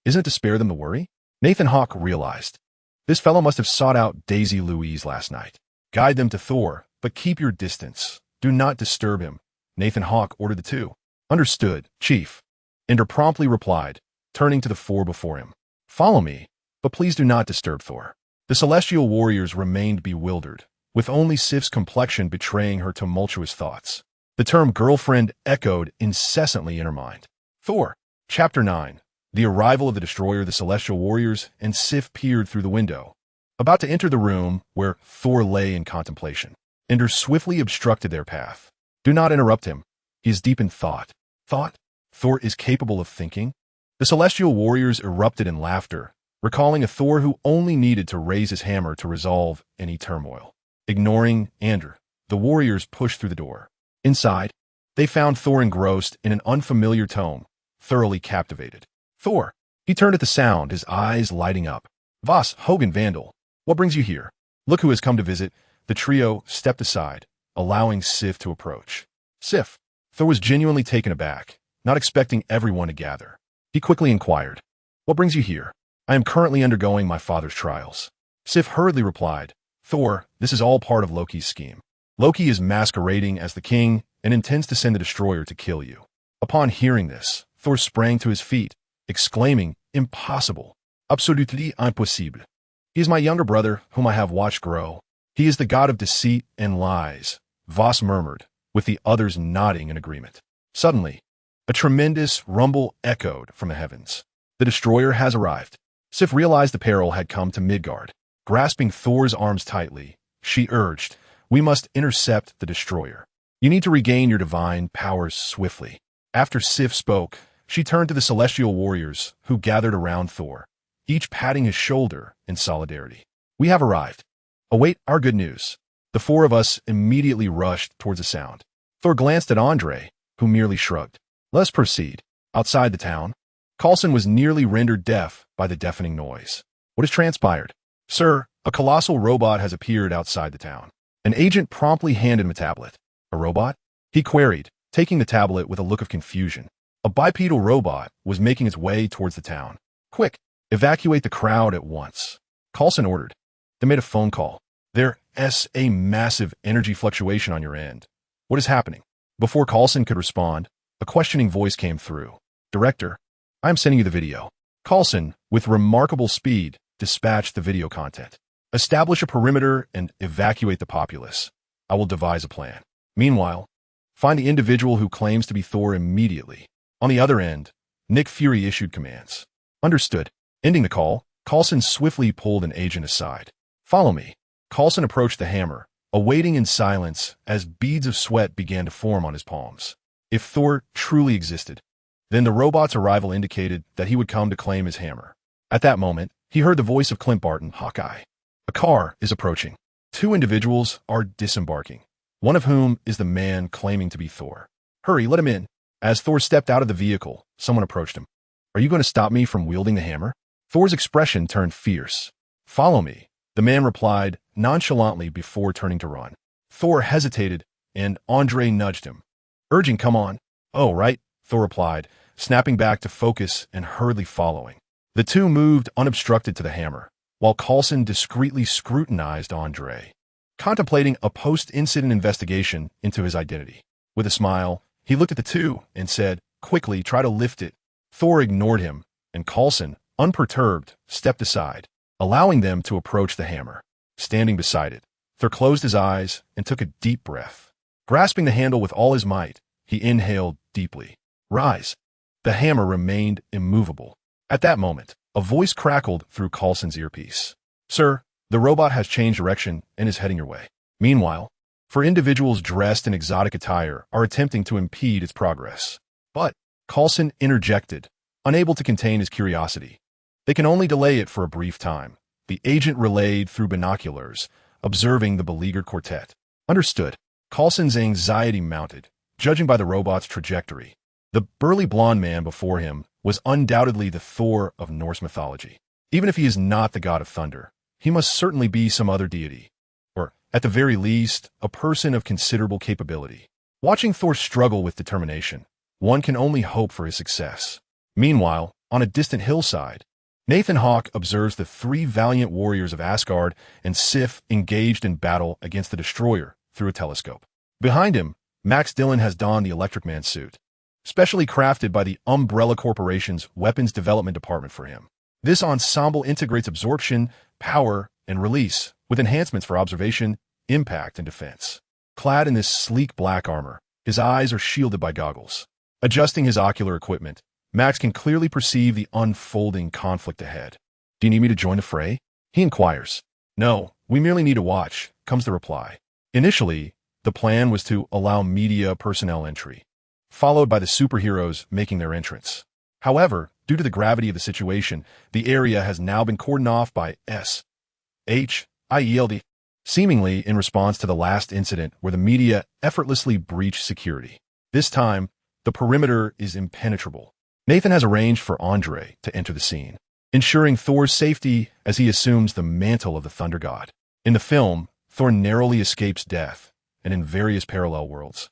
Isn't it to spare them the worry?" Nathan Hawke realized. This fellow must have sought out Daisy Louise last night. "Guide them to Thor, but keep your distance. Do not disturb him," Nathan Hawke ordered the two. "Understood, Chief." Indra promptly replied, turning to the four before him. "Follow me, but please do not disturb Thor." The Celestial Warriors remained bewildered, with only Sif's complexion betraying her tumultuous thoughts. The term girlfriend echoed incessantly in her mind. Thor. Chapter 9. The arrival of the destroyer, the Celestial Warriors, and Sif peered through the window, about to enter the room where Thor lay in contemplation. Indra swiftly obstructed their path. "Do not interrupt him. He is deep in thought." "Thought? Thor is capable of thinking?" The Celestial Warriors erupted in laughter, recalling a Thor who only needed to raise his hammer to resolve any turmoil. Ignoring Indra, the warriors pushed through the door. Inside, they found Thor engrossed in an unfamiliar tome, thoroughly captivated. "Thor!" He turned at the sound, his eyes lighting up. "Vas Hogan Vandal, what brings you here?" "Look who has come to visit." The trio stepped aside, allowing Sif to approach. "Sif." Thor was genuinely taken aback, not expecting everyone to gather. He quickly inquired, What brings you here? I am currently undergoing my father's trials. Sif hurriedly replied, Thor, this is all part of Loki's scheme. Loki is masquerading as the king and intends to send the destroyer to kill you. Upon hearing this, Thor sprang to his feet, exclaiming, Impossible. Absolutely impossible. He is my younger brother, whom I have watched grow. He is the god of deceit and lies, Voss murmured, with the others nodding in agreement. Suddenly, a tremendous rumble echoed from the heavens. The destroyer has arrived. Sif realized the peril had come to Midgard. Grasping Thor's arms tightly, she urged, We must intercept the destroyer. You need to regain your divine powers swiftly. After Sif spoke, she turned to the celestial warriors who gathered around Thor, each patting his shoulder in solidarity. We have arrived. Await our good news. The four of us immediately rushed towards the sound. Thor glanced at Andre, who merely shrugged. Let's proceed. Outside the town, Coulson was nearly rendered deaf by the deafening noise. What has transpired? Sir, a colossal robot has appeared outside the town. An agent promptly handed him a tablet. A robot? He queried, taking the tablet with a look of confusion. A bipedal robot was making its way towards the town. Quick, evacuate the crowd at once. Coulson ordered. They made a phone call. There's a massive energy fluctuation on your end. What is happening? Before Coulson could respond, a questioning voice came through. Director, I am sending you the video. Coulson, with remarkable speed, dispatched the video content. Establish a perimeter and evacuate the populace. I will devise a plan. Meanwhile, find the individual who claims to be Thor immediately. On the other end, Nick Fury issued commands. Understood. Ending the call, Coulson swiftly pulled an agent aside. Follow me. Coulson approached the hammer, awaiting in silence as beads of sweat began to form on his palms. If Thor truly existed, then the robot's arrival indicated that he would come to claim his hammer. At that moment, he heard the voice of Clint Barton, Hawkeye. A car is approaching. Two individuals are disembarking, one of whom is the man claiming to be Thor. Hurry, let him in. As Thor stepped out of the vehicle, someone approached him. Are you going to stop me from wielding the hammer? Thor's expression turned fierce. Follow me, the man replied nonchalantly before turning to run. Thor hesitated, and Andre nudged him, urging, Come on. Oh, right, Thor replied, snapping back to focus and hurriedly following. The two moved unobstructed to the hammer, while Coulson discreetly scrutinized Andre, contemplating a post-incident investigation into his identity. With a smile, he looked at the two and said, Quickly, try to lift it. Thor ignored him, and Coulson, unperturbed, stepped aside, allowing them to approach the hammer. Standing beside it, Thor closed his eyes and took a deep breath. Grasping the handle with all his might, he inhaled deeply. Rise. The hammer remained immovable. At that moment, a voice crackled through Coulson's earpiece. Sir, the robot has changed direction and is heading your way. Meanwhile, four individuals dressed in exotic attire are attempting to impede its progress. But Coulson interjected, unable to contain his curiosity. They can only delay it for a brief time. The agent relayed through binoculars, observing the beleaguered quartet. Understood. Coulson's anxiety mounted, judging by the robot's trajectory. The burly blond man before him was undoubtedly the Thor of Norse mythology. Even if he is not the god of thunder, he must certainly be some other deity, or, at the very least, a person of considerable capability. Watching Thor struggle with determination, one can only hope for his success. Meanwhile, on a distant hillside, Nathan Hawke observes the three valiant warriors of Asgard and Sif engaged in battle against the destroyer through a telescope. Behind him, Max Dillon has donned the Electric Man suit, specially crafted by the Umbrella Corporation's Weapons Development Department for him. This ensemble integrates absorption, power, and release, with enhancements for observation, impact, and defense. Clad in this sleek black armor, his eyes are shielded by goggles. Adjusting his ocular equipment, Max can clearly perceive the unfolding conflict ahead. Do you need me to join the fray? He inquires. No, we merely need to watch, comes the reply. Initially, the plan was to allow media personnel entry, followed by the superheroes making their entrance. However, due to the gravity of the situation, the area has now been cordoned off by SHIELD, seemingly in response to the last incident where the media effortlessly breached security. This time, the perimeter is impenetrable. Nathan has arranged for Andre to enter the scene, ensuring Thor's safety as he assumes the mantle of the Thunder God. In the film, Thor narrowly escapes death, and in various parallel worlds,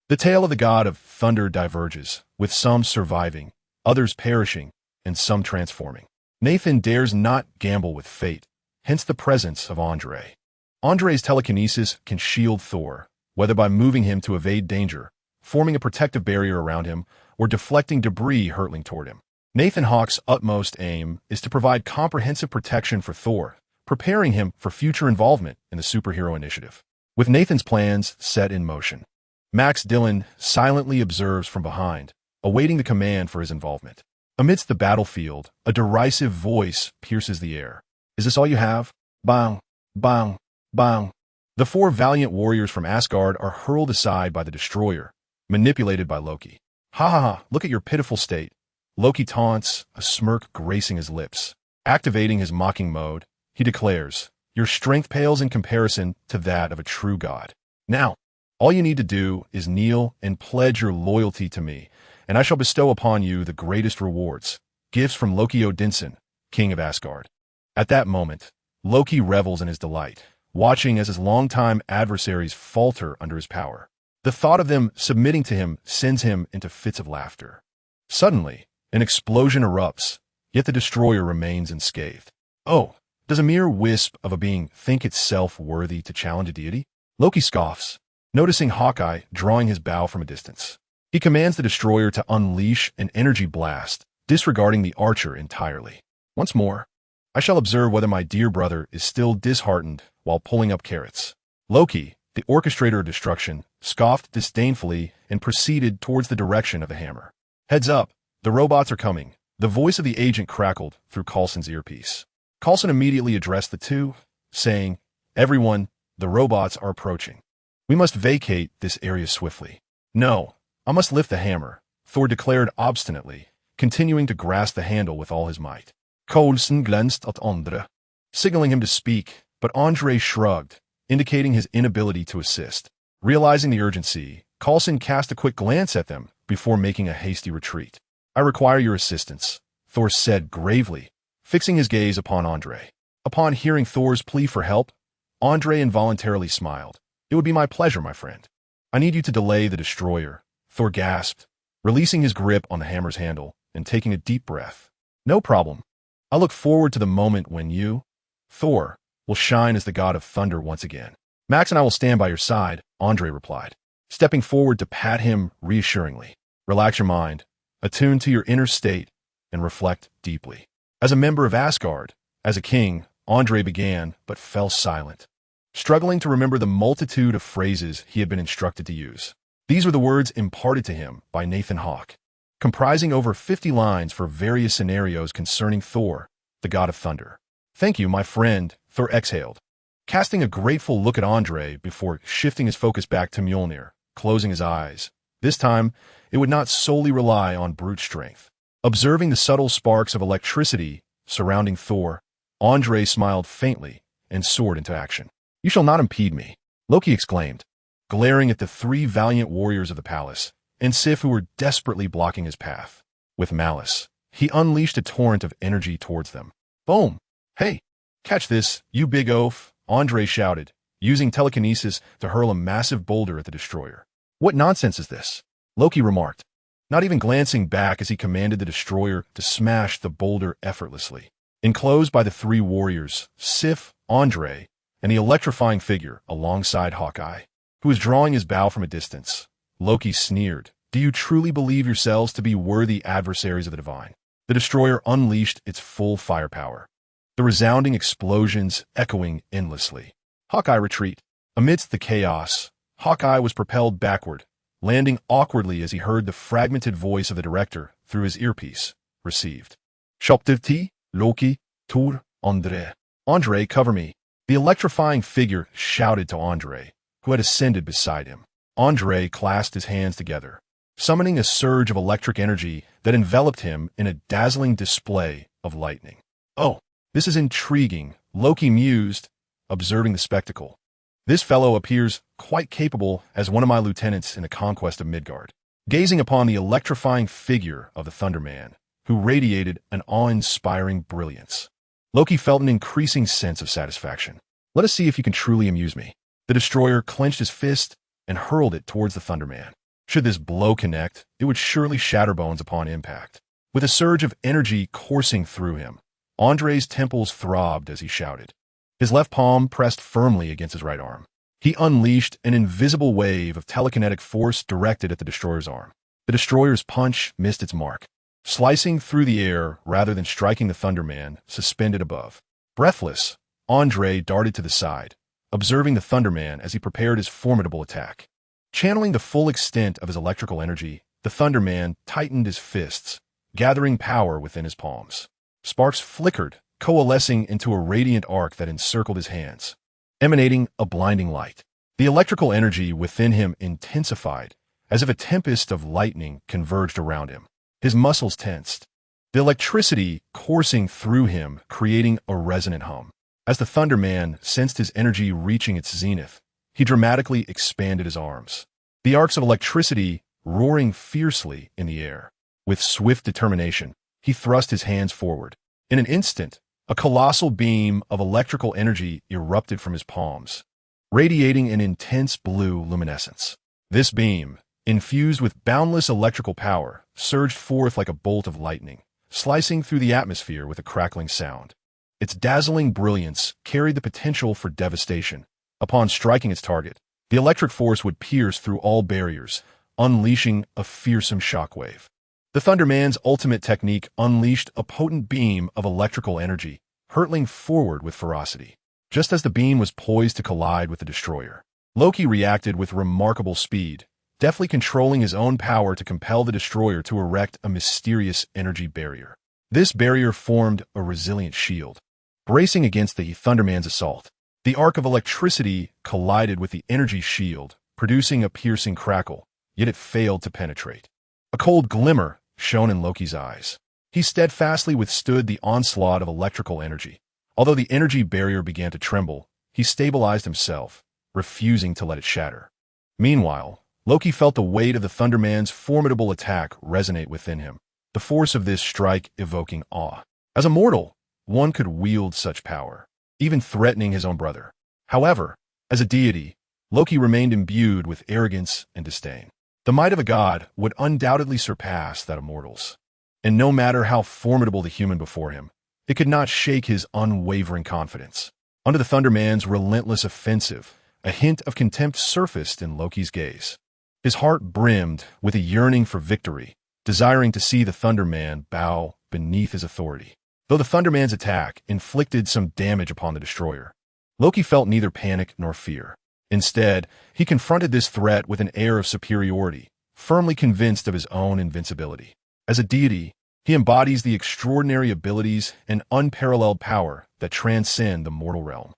the tale of the god of thunder diverges, with some surviving, others perishing, and some transforming. Nathan dares not gamble with fate, hence the presence of Andre. Andre's telekinesis can shield Thor, whether by moving him to evade danger, forming a protective barrier around him, or deflecting debris hurtling toward him. Nathan Hawke's utmost aim is to provide comprehensive protection for Thor, preparing him for future involvement in the superhero initiative. With Nathan's plans set in motion, Max Dillon silently observes from behind, awaiting the command for his involvement. Amidst the battlefield, a derisive voice pierces the air. "Is this all you have? Bang, bang, bang." The four valiant warriors from Asgard are hurled aside by the destroyer, manipulated by Loki. "Ha ha ha, look at your pitiful state." Loki taunts, a smirk gracing his lips. Activating his mocking mode, he declares, "Your strength pales in comparison to that of a true god. Now, all you need to do is kneel and pledge your loyalty to me, and I shall bestow upon you the greatest rewards, gifts from Loki Odinson, king of Asgard." At that moment, Loki revels in his delight, watching as his longtime adversaries falter under his power. The thought of them submitting to him sends him into fits of laughter. Suddenly, an explosion erupts, yet the destroyer remains unscathed. Oh, does a mere wisp of a being think itself worthy to challenge a deity? Loki scoffs, noticing Hawkeye drawing his bow from a distance. He commands the destroyer to unleash an energy blast, disregarding the archer entirely. Once more, I shall observe whether my dear brother is still disheartened while pulling up carrots. Loki, the orchestrator of destruction, scoffed disdainfully and proceeded towards the direction of the hammer. "Heads up, the robots are coming." The voice of the agent crackled through Coulson's earpiece. Coulson immediately addressed the two, saying, "Everyone, the robots are approaching. We must vacate this area swiftly." "No, I must lift the hammer," Thor declared obstinately, continuing to grasp the handle with all his might. Coulson glanced at Andre, signaling him to speak, but Andre shrugged, indicating his inability to assist. Realizing the urgency, Coulson cast a quick glance at them before making a hasty retreat. "I require your assistance," Thor said gravely, fixing his gaze upon Andre. Upon hearing Thor's plea for help, Andre involuntarily smiled. "It would be my pleasure, my friend." "I need you to delay the destroyer," Thor gasped, releasing his grip on the hammer's handle and taking a deep breath. "No problem. I look forward to the moment when you, Thor, will shine as the god of thunder once again." "Max and I will stand by your side," Andre replied, stepping forward to pat him reassuringly. "Relax your mind, attune to your inner state, and reflect deeply." As a member of Asgard, as a king, Andre began, but fell silent, struggling to remember the multitude of phrases he had been instructed to use. These were the words imparted to him by Nathan Hawke, comprising over 50 lines for various scenarios concerning Thor, the god of thunder. "Thank you, my friend," Thor exhaled, casting a grateful look at Andre before shifting his focus back to Mjolnir, closing his eyes. This time, it would not solely rely on brute strength. Observing the subtle sparks of electricity surrounding Thor, Andre smiled faintly and soared into action. "You shall not impede me," Loki exclaimed, glaring at the three valiant warriors of the palace, and Sif who were desperately blocking his path. With malice, he unleashed a torrent of energy towards them. Boom! "Hey, catch this, you big oaf," Andre shouted, using telekinesis to hurl a massive boulder at the destroyer. "What nonsense is this?" Loki remarked, not even glancing back as he commanded the destroyer to smash the boulder effortlessly. Enclosed by the three warriors, Sif, Andre, and the electrifying figure alongside Hawkeye, who was drawing his bow from a distance, Loki sneered, "Do you truly believe yourselves to be worthy adversaries of the divine?" The destroyer unleashed its full firepower, the resounding explosions echoing endlessly. Hawkeye retreat. Amidst the chaos, Hawkeye was propelled backward, landing awkwardly as he heard the fragmented voice of the director through his earpiece, received. "Shoptivti, Loki, Tur, Andre. Andre, cover me." The electrifying figure shouted to Andre, who had ascended beside him. Andre clasped his hands together, summoning a surge of electric energy that enveloped him in a dazzling display of lightning. "Oh, this is intriguing," Loki mused, observing the spectacle. "This fellow appears quite capable as one of my lieutenants in the conquest of Midgard." Gazing upon the electrifying figure of the Thunderman, who radiated an awe-inspiring brilliance, Loki felt an increasing sense of satisfaction. "Let us see if you can truly amuse me." The destroyer clenched his fist and hurled it towards the Thunderman. Should this blow connect, it would surely shatter bones upon impact. With a surge of energy coursing through him, Andre's temples throbbed as he shouted. His left palm pressed firmly against his right arm. He unleashed an invisible wave of telekinetic force directed at the destroyer's arm. The destroyer's punch missed its mark, slicing through the air rather than striking the Thunderman suspended above. Breathless, Andre darted to the side, observing the Thunderman as he prepared his formidable attack. Channeling the full extent of his electrical energy, the Thunderman tightened his fists, gathering power within his palms. Sparks flickered, coalescing into a radiant arc that encircled his hands, emanating a blinding light. The electrical energy within him intensified, as if a tempest of lightning converged around him. His muscles tensed, the electricity coursing through him creating a resonant hum. As the Thunderman sensed his energy reaching its zenith, he dramatically expanded his arms, the arcs of electricity roaring fiercely in the air. With swift determination, he thrust his hands forward. In an instant, a colossal beam of electrical energy erupted from his palms, radiating an intense blue luminescence. This beam, infused with boundless electrical power, surged forth like a bolt of lightning, slicing through the atmosphere with a crackling sound. Its dazzling brilliance carried the potential for devastation. Upon striking its target, the electric force would pierce through all barriers, unleashing a fearsome shockwave. The Thunderman's ultimate technique unleashed a potent beam of electrical energy, hurtling forward with ferocity. Just as the beam was poised to collide with the destroyer, Loki reacted with remarkable speed, deftly controlling his own power to compel the destroyer to erect a mysterious energy barrier. This barrier formed a resilient shield, bracing against the Thunderman's assault. The arc of electricity collided with the energy shield, producing a piercing crackle, yet it failed to penetrate. A cold glimmer shone in Loki's eyes. He steadfastly withstood the onslaught of electrical energy. Although the energy barrier began to tremble, he stabilized himself, refusing to let it shatter. Meanwhile, Loki felt the weight of the Thunderman's formidable attack resonate within him, the force of this strike evoking awe. As a mortal, one could wield such power, even threatening his own brother. However, as a deity, Loki remained imbued with arrogance and disdain. The might of a god would undoubtedly surpass that of mortals, and no matter how formidable the human before him, it could not shake his unwavering confidence. Under the Thunderman's relentless offensive, a hint of contempt surfaced in Loki's gaze. His heart brimmed with a yearning for victory, desiring to see the Thunderman bow beneath his authority. Though the Thunderman's attack inflicted some damage upon the destroyer, Loki felt neither panic nor fear. Instead, he confronted this threat with an air of superiority, firmly convinced of his own invincibility. As a deity, he embodies the extraordinary abilities and unparalleled power that transcend the mortal realm.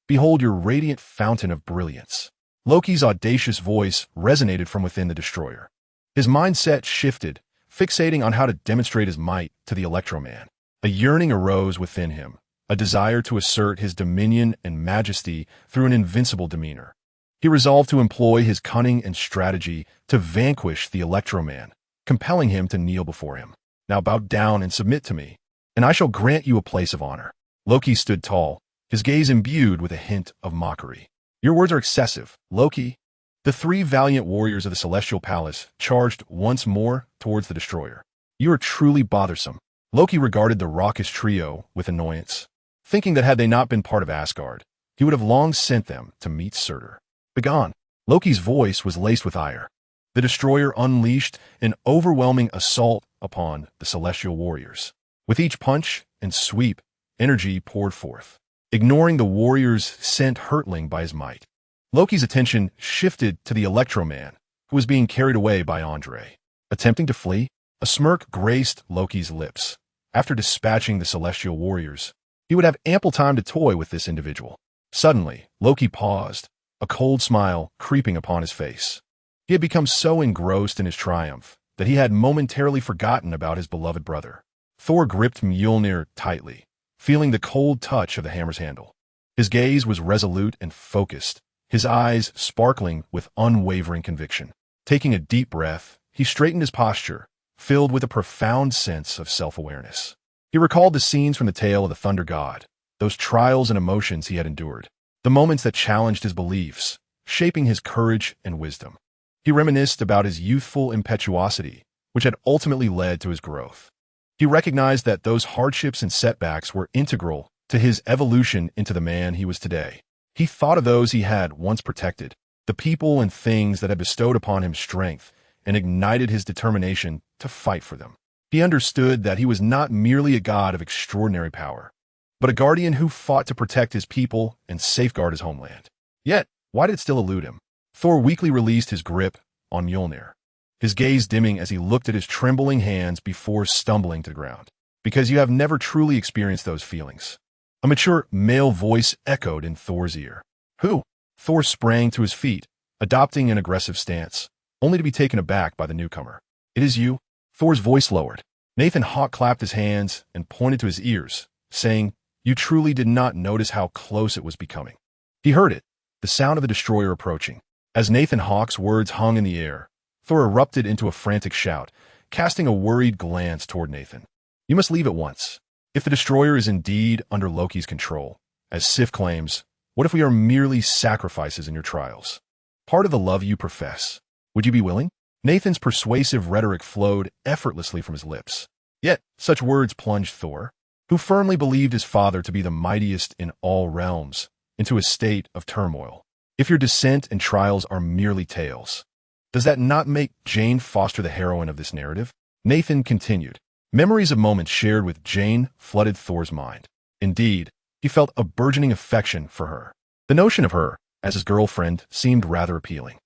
Behold your radiant fountain of brilliance. Loki's audacious voice resonated from within the destroyer. His mindset shifted, fixating on how to demonstrate his might to the Electroman. A yearning arose within him, a desire to assert his dominion and majesty through an invincible demeanor. He resolved to employ his cunning and strategy to vanquish the Electroman, compelling him to kneel before him. Now bow down and submit to me, and I shall grant you a place of honor. Loki stood tall, his gaze imbued with a hint of mockery. Your words are excessive, Loki. The three valiant warriors of the Celestial Palace charged once more towards the destroyer. You are truly bothersome. Loki regarded the raucous trio with annoyance, thinking that had they not been part of Asgard, he would have long sent them to meet Surtur. Begone! Loki's voice was laced with ire. The destroyer unleashed an overwhelming assault upon the celestial warriors. With each punch and sweep, energy poured forth, ignoring the warriors sent hurtling by his might. Loki's attention shifted to the Electroman, who was being carried away by Andre. Attempting to flee, a smirk graced Loki's lips. After dispatching the celestial warriors, he would have ample time to toy with this individual. Suddenly, Loki paused, a cold smile creeping upon his face. He had become so engrossed in his triumph that he had momentarily forgotten about his beloved brother. Thor gripped Mjolnir tightly, feeling the cold touch of the hammer's handle. His gaze was resolute and focused, his eyes sparkling with unwavering conviction. Taking a deep breath, he straightened his posture, filled with a profound sense of self-awareness. He recalled the scenes from the tale of the Thunder God, those trials and emotions he had endured, the moments that challenged his beliefs, shaping his courage and wisdom. He reminisced about his youthful impetuosity, which had ultimately led to his growth. He recognized that those hardships and setbacks were integral to his evolution into the man he was today. He thought of those he had once protected, the people and things that had bestowed upon him strength, and ignited his determination to fight for them. He understood that he was not merely a god of extraordinary power, but a guardian who fought to protect his people and safeguard his homeland. Yet, why did it still elude him? Thor weakly released his grip on Mjolnir, his gaze dimming as he looked at his trembling hands before stumbling to the ground. Because you have never truly experienced those feelings. A mature male voice echoed in Thor's ear. Who? Thor sprang to his feet, adopting an aggressive stance, only to be taken aback by the newcomer. It is you? Thor's voice lowered. Nathan Hawk clapped his hands and pointed to his ears, saying, You truly did not notice how close it was becoming. He heard it, the sound of the destroyer approaching. As Nathan Hawk's words hung in the air, Thor erupted into a frantic shout, casting a worried glance toward Nathan. You must leave at once. If the destroyer is indeed under Loki's control, as Sif claims, what if we are merely sacrifices in your trials? Part of the love you profess. Would you be willing? Nathan's persuasive rhetoric flowed effortlessly from his lips. Yet, such words plunged Thor, who firmly believed his father to be the mightiest in all realms, into a state of turmoil. If your descent and trials are merely tales, does that not make Jane Foster the heroine of this narrative? Nathan continued. Memories of moments shared with Jane flooded Thor's mind. Indeed, he felt a burgeoning affection for her. The notion of her, as his girlfriend, seemed rather appealing.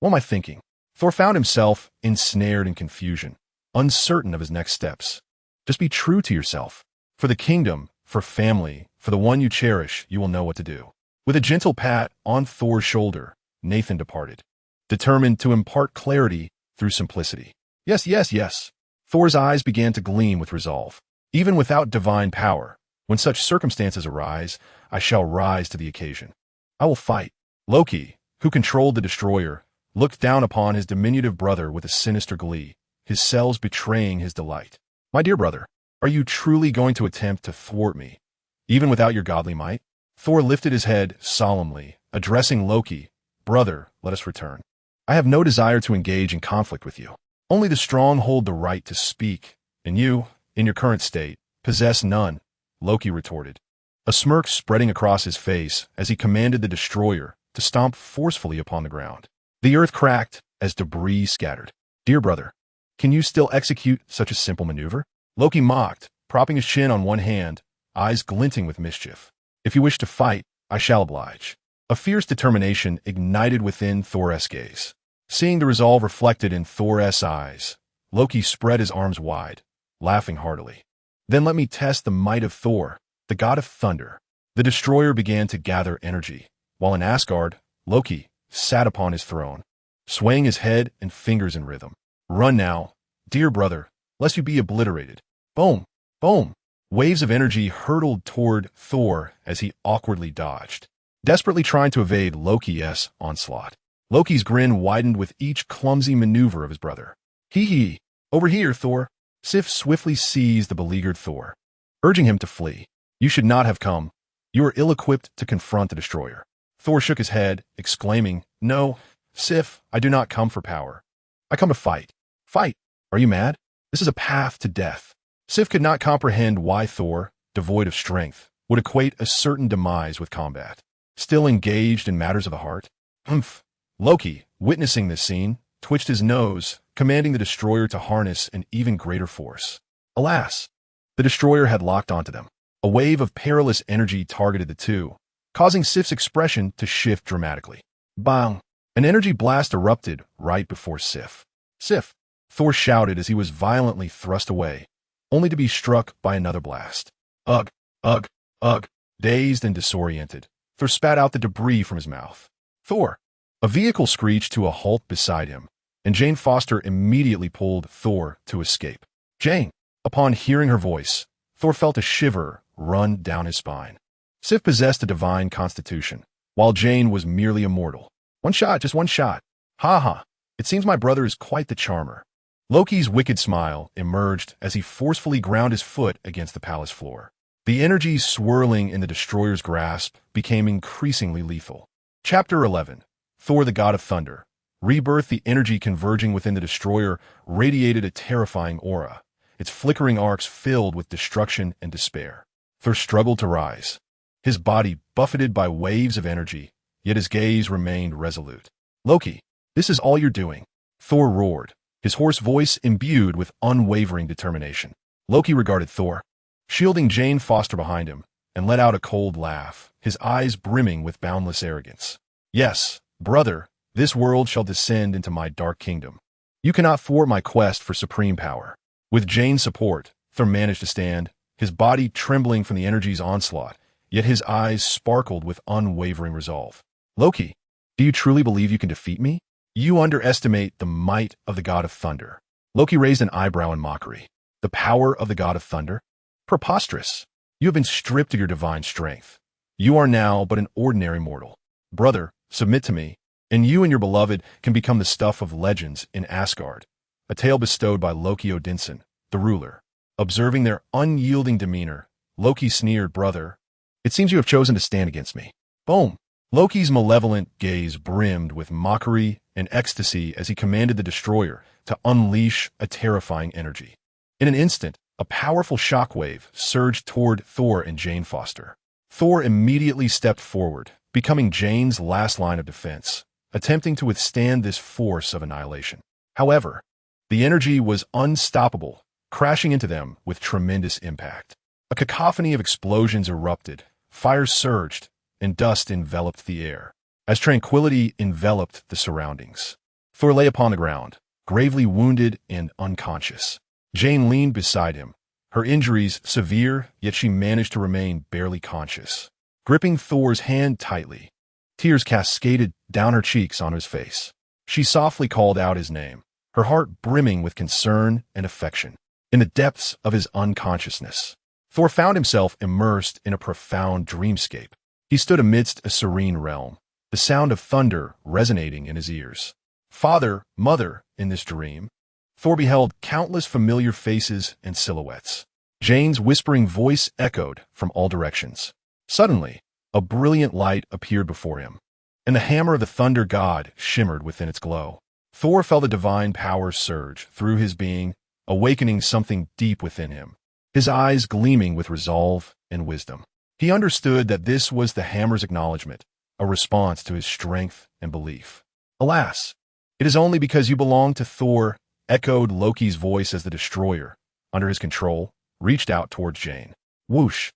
What am I thinking? Thor found himself ensnared in confusion, uncertain of his next steps. Just be true to yourself. For the kingdom, for family, for the one you cherish, you will know what to do. With a gentle pat on Thor's shoulder, Nathan departed, determined to impart clarity through simplicity. Yes. Thor's eyes began to gleam with resolve. Even without divine power, when such circumstances arise, I shall rise to the occasion. I will fight. Loki, who controlled the destroyer, looked down upon his diminutive brother with a sinister glee, his cells betraying his delight. My dear brother, are you truly going to attempt to thwart me, even without your godly might? Thor lifted his head solemnly, addressing Loki. Brother, let us return. I have no desire to engage in conflict with you. Only the strong hold the right to speak, and you, in your current state, possess none, Loki retorted, a smirk spreading across his face as he commanded the destroyer to stomp forcefully upon the ground. The earth cracked as debris scattered. Dear brother, can you still execute such a simple maneuver? Loki mocked, propping his chin on one hand, eyes glinting with mischief. If you wish to fight, I shall oblige. A fierce determination ignited within Thor's gaze. Seeing the resolve reflected in Thor's eyes, Loki spread his arms wide, laughing heartily. Then let me test the might of Thor, the god of thunder. The destroyer began to gather energy, while in Asgard, Loki sat upon his throne, swaying his head and fingers in rhythm. Run now, dear brother, lest you be obliterated. Boom, boom. Waves of energy hurtled toward Thor as he awkwardly dodged, desperately trying to evade Loki's onslaught. Loki's grin widened with each clumsy maneuver of his brother. Hee. Over here, Thor. Sif swiftly seized the beleaguered Thor, urging him to flee. You should not have come. You are ill-equipped to confront the destroyer. Thor shook his head, exclaiming, No, Sif, I do not come for power. I come to fight. Fight? Are you mad? This is a path to death. Sif could not comprehend why Thor, devoid of strength, would equate a certain demise with combat. Still engaged in matters of the heart? Humph. Loki, witnessing this scene, twitched his nose, commanding the destroyer to harness an even greater force. Alas, the destroyer had locked onto them. A wave of perilous energy targeted the two, causing Sif's expression to shift dramatically. Bang! An energy blast erupted right before Sif. Sif! Thor shouted as he was violently thrust away, only to be struck by another blast. Ugh! Ugh! Ugh! Dazed and disoriented, Thor spat out the debris from his mouth. Thor! A vehicle screeched to a halt beside him, and Jane Foster immediately pulled Thor to escape. Jane! Upon hearing her voice, Thor felt a shiver run down his spine. Sif possessed a divine constitution, while Jane was merely immortal. One shot, just one shot. Ha. It seems my brother is quite the charmer. Loki's wicked smile emerged as he forcefully ground his foot against the palace floor. The energy swirling in the destroyer's grasp became increasingly lethal. Chapter 11. Thor the God of Thunder, Rebirth, the energy converging within the destroyer, radiated a terrifying aura, its flickering arcs filled with destruction and despair. Thor struggled to rise, his body buffeted by waves of energy, yet his gaze remained resolute. "Loki, this is all you're doing," Thor roared, his hoarse voice imbued with unwavering determination. Loki regarded Thor, shielding Jane Foster behind him, and let out a cold laugh, his eyes brimming with boundless arrogance. "Yes, brother, this world shall descend into my dark kingdom. You cannot thwart my quest for supreme power." With Jane's support, Thor managed to stand, his body trembling from the energy's onslaught, yet his eyes sparkled with unwavering resolve. "Loki, do you truly believe you can defeat me? You underestimate the might of the god of thunder." Loki raised an eyebrow in mockery. "The power of the god of thunder? Preposterous! You have been stripped of your divine strength. You are now but an ordinary mortal. Brother, submit to me, and you and your beloved can become the stuff of legends in Asgard." A tale bestowed by Loki Odinson, the ruler. Observing their unyielding demeanor, Loki sneered, "Brother, it seems you have chosen to stand against me." Boom! Loki's malevolent gaze brimmed with mockery and ecstasy as he commanded the destroyer to unleash a terrifying energy. In an instant, a powerful shockwave surged toward Thor and Jane Foster. Thor immediately stepped forward, becoming Jane's last line of defense, attempting to withstand this force of annihilation. However, the energy was unstoppable, crashing into them with tremendous impact. A cacophony of explosions erupted, fire surged, and dust enveloped the air. As tranquility enveloped the surroundings, Thor lay upon the ground, gravely wounded and unconscious. Jane leaned beside him, her injuries severe, yet she managed to remain barely conscious. Gripping Thor's hand tightly, tears cascaded down her cheeks on his face. She softly called out his name, her heart brimming with concern and affection. In the depths of his unconsciousness, Thor found himself immersed in a profound dreamscape. He stood amidst a serene realm, the sound of thunder resonating in his ears. Father, mother, in this dream, Thor beheld countless familiar faces and silhouettes. Jane's whispering voice echoed from all directions. Suddenly, a brilliant light appeared before him, and the hammer of the thunder god shimmered within its glow. Thor felt a divine power surge through his being, awakening something deep within him, his eyes gleaming with resolve and wisdom. He understood that this was the hammer's acknowledgement, a response to his strength and belief. "Alas, it is only because you belong to Thor," echoed Loki's voice as the destroyer, under his control, reached out towards Jane. Whoosh!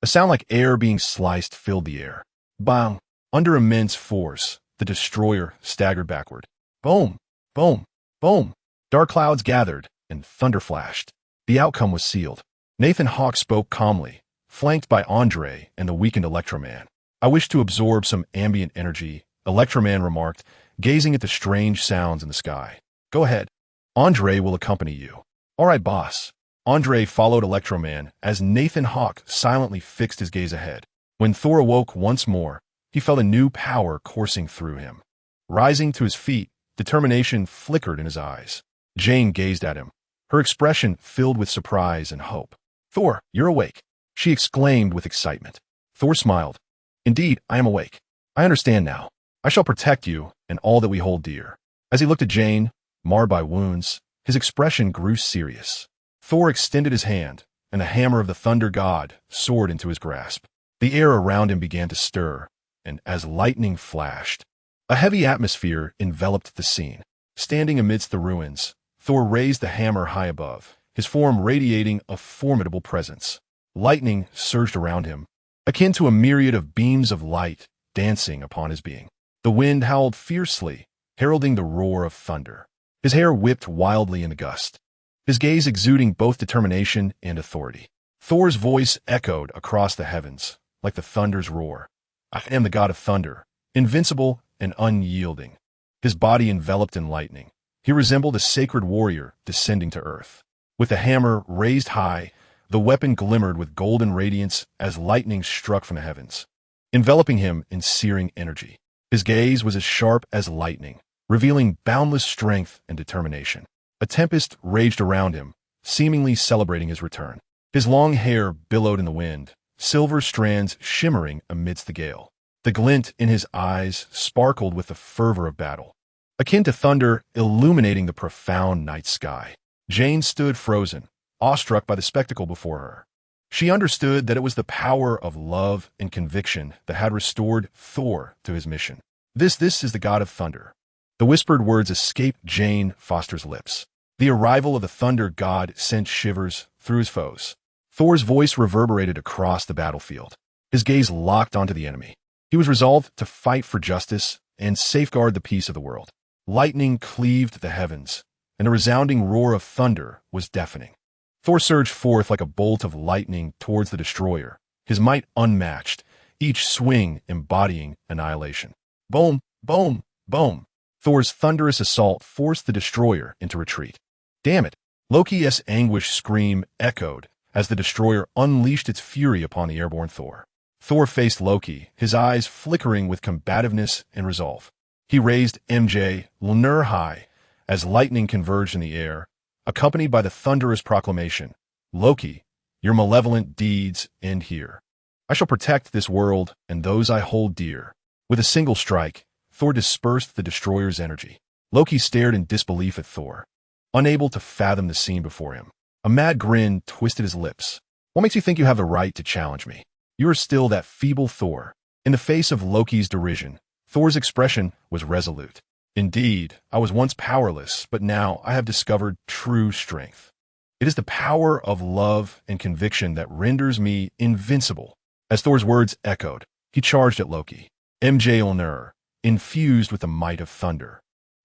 A sound like air being sliced filled the air. Bang! Under immense force, the destroyer staggered backward. Boom! Boom! Boom! Dark clouds gathered, and thunder flashed. The outcome was sealed. Nathan Hawke spoke calmly, flanked by Andre and the weakened Electroman. "I wish to absorb some ambient energy," Electroman remarked, gazing at the strange sounds in the sky. "Go ahead. Andre will accompany you." "All right, boss." Andre followed Electroman as Nathan Hawke silently fixed his gaze ahead. When Thor awoke once more, he felt a new power coursing through him. Rising to his feet, determination flickered in his eyes. Jane gazed at him, her expression filled with surprise and hope. "Thor, you're awake," she exclaimed with excitement. Thor smiled. "Indeed, I am awake. I understand now. I shall protect you and all that we hold dear." As he looked at Jane, marred by wounds, his expression grew serious. Thor extended his hand, and the hammer of the thunder god soared into his grasp. The air around him began to stir, and as lightning flashed, a heavy atmosphere enveloped the scene. Standing amidst the ruins, Thor raised the hammer high above, his form radiating a formidable presence. Lightning surged around him, akin to a myriad of beams of light dancing upon his being. The wind howled fiercely, heralding the roar of thunder. His hair whipped wildly in a gust, his gaze exuding both determination and authority. Thor's voice echoed across the heavens, like the thunder's roar. "I am the god of thunder, invincible and unyielding." His body enveloped in lightning, he resembled a sacred warrior descending to earth. With the hammer raised high, the weapon glimmered with golden radiance as lightning struck from the heavens, enveloping him in searing energy. His gaze was as sharp as lightning, revealing boundless strength and determination. A tempest raged around him, seemingly celebrating his return. His long hair billowed in the wind, silver strands shimmering amidst the gale. The glint in his eyes sparkled with the fervor of battle. akin to thunder illuminating the profound night sky. Jane stood frozen, awestruck by the spectacle before her. She understood that it was the power of love and conviction that had restored Thor to his mission. This is the god of thunder. The whispered words escaped Jane Foster's lips. The arrival of the thunder god sent shivers through his foes. Thor's voice reverberated across the battlefield. His gaze locked onto the enemy. He was resolved to fight for justice and safeguard the peace of the world. Lightning cleaved the heavens, and a resounding roar of thunder was deafening. Thor surged forth like a bolt of lightning towards the destroyer, his might unmatched, each swing embodying annihilation. Boom, boom, boom. Thor's thunderous assault forced the destroyer into retreat. Damn it! Loki's anguished scream echoed as the destroyer unleashed its fury upon the airborne Thor. Thor faced Loki, his eyes flickering with combativeness and resolve. He raised Mjolnir high as lightning converged in the air, accompanied by the thunderous proclamation, "Loki, your malevolent deeds end here. I shall protect this world and those I hold dear." With a single strike, Thor dispersed the destroyer's energy. Loki stared in disbelief at Thor, unable to fathom the scene before him. A mad grin twisted his lips. "What makes you think you have the right to challenge me? You are still that feeble Thor." In the face of Loki's derision, Thor's expression was resolute. "Indeed, I was once powerless, but now I have discovered true strength. It is the power of love and conviction that renders me invincible." As Thor's words echoed, he charged at Loki. Mjolnir, infused with the might of thunder,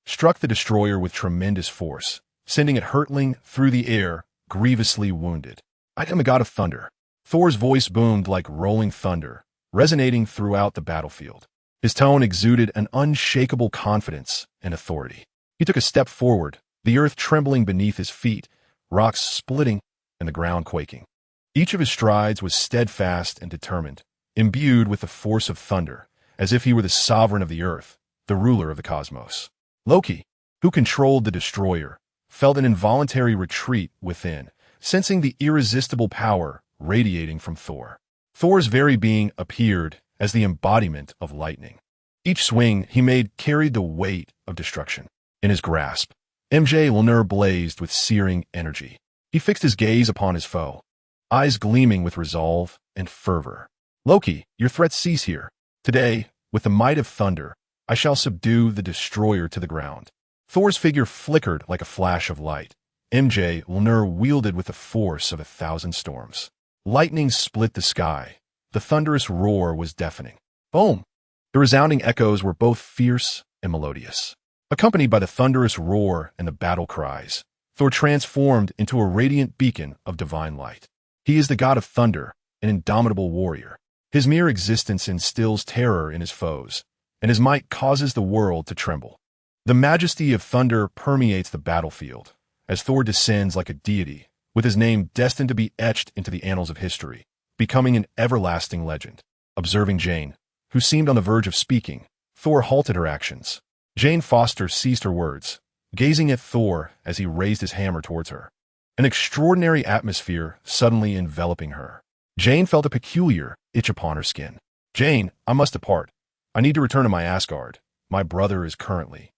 struck the destroyer with tremendous force, sending it hurtling through the air, grievously wounded. "I am a god of thunder." Thor's voice boomed like rolling thunder, resonating throughout the battlefield. His tone exuded an unshakable confidence and authority. He took a step forward, the earth trembling beneath his feet, rocks splitting, and the ground quaking. Each of his strides was steadfast and determined, imbued with the force of thunder, as if he were the sovereign of the earth, the ruler of the cosmos. Loki, who controlled the destroyer, felt an involuntary retreat within, sensing the irresistible power radiating from Thor. Thor's very being appeared as the embodiment of lightning. Each swing he made carried the weight of destruction. In his grasp, Mjolnir blazed with searing energy. He fixed his gaze upon his foe, eyes gleaming with resolve and fervor. "Loki, your threats cease here. Today, with the might of thunder, I shall subdue the destroyer to the ground." Thor's figure flickered like a flash of light. Mjolnir wielded with the force of 1,000 storms. Lightning split the sky. The thunderous roar was deafening. Boom! The resounding echoes were both fierce and melodious. Accompanied by the thunderous roar and the battle cries, Thor transformed into a radiant beacon of divine light. He is the god of thunder, an indomitable warrior. His mere existence instills terror in his foes, and his might causes the world to tremble. The majesty of thunder permeates the battlefield, as Thor descends like a deity, with his name destined to be etched into the annals of history, becoming an everlasting legend. Observing Jane, who seemed on the verge of speaking, Thor halted her actions. Jane Foster ceased her words, gazing at Thor as he raised his hammer towards her. An extraordinary atmosphere suddenly enveloping her. Jane felt a peculiar itch upon her skin. "Jane, I must depart. I need to return to my Asgard. My brother is currently—"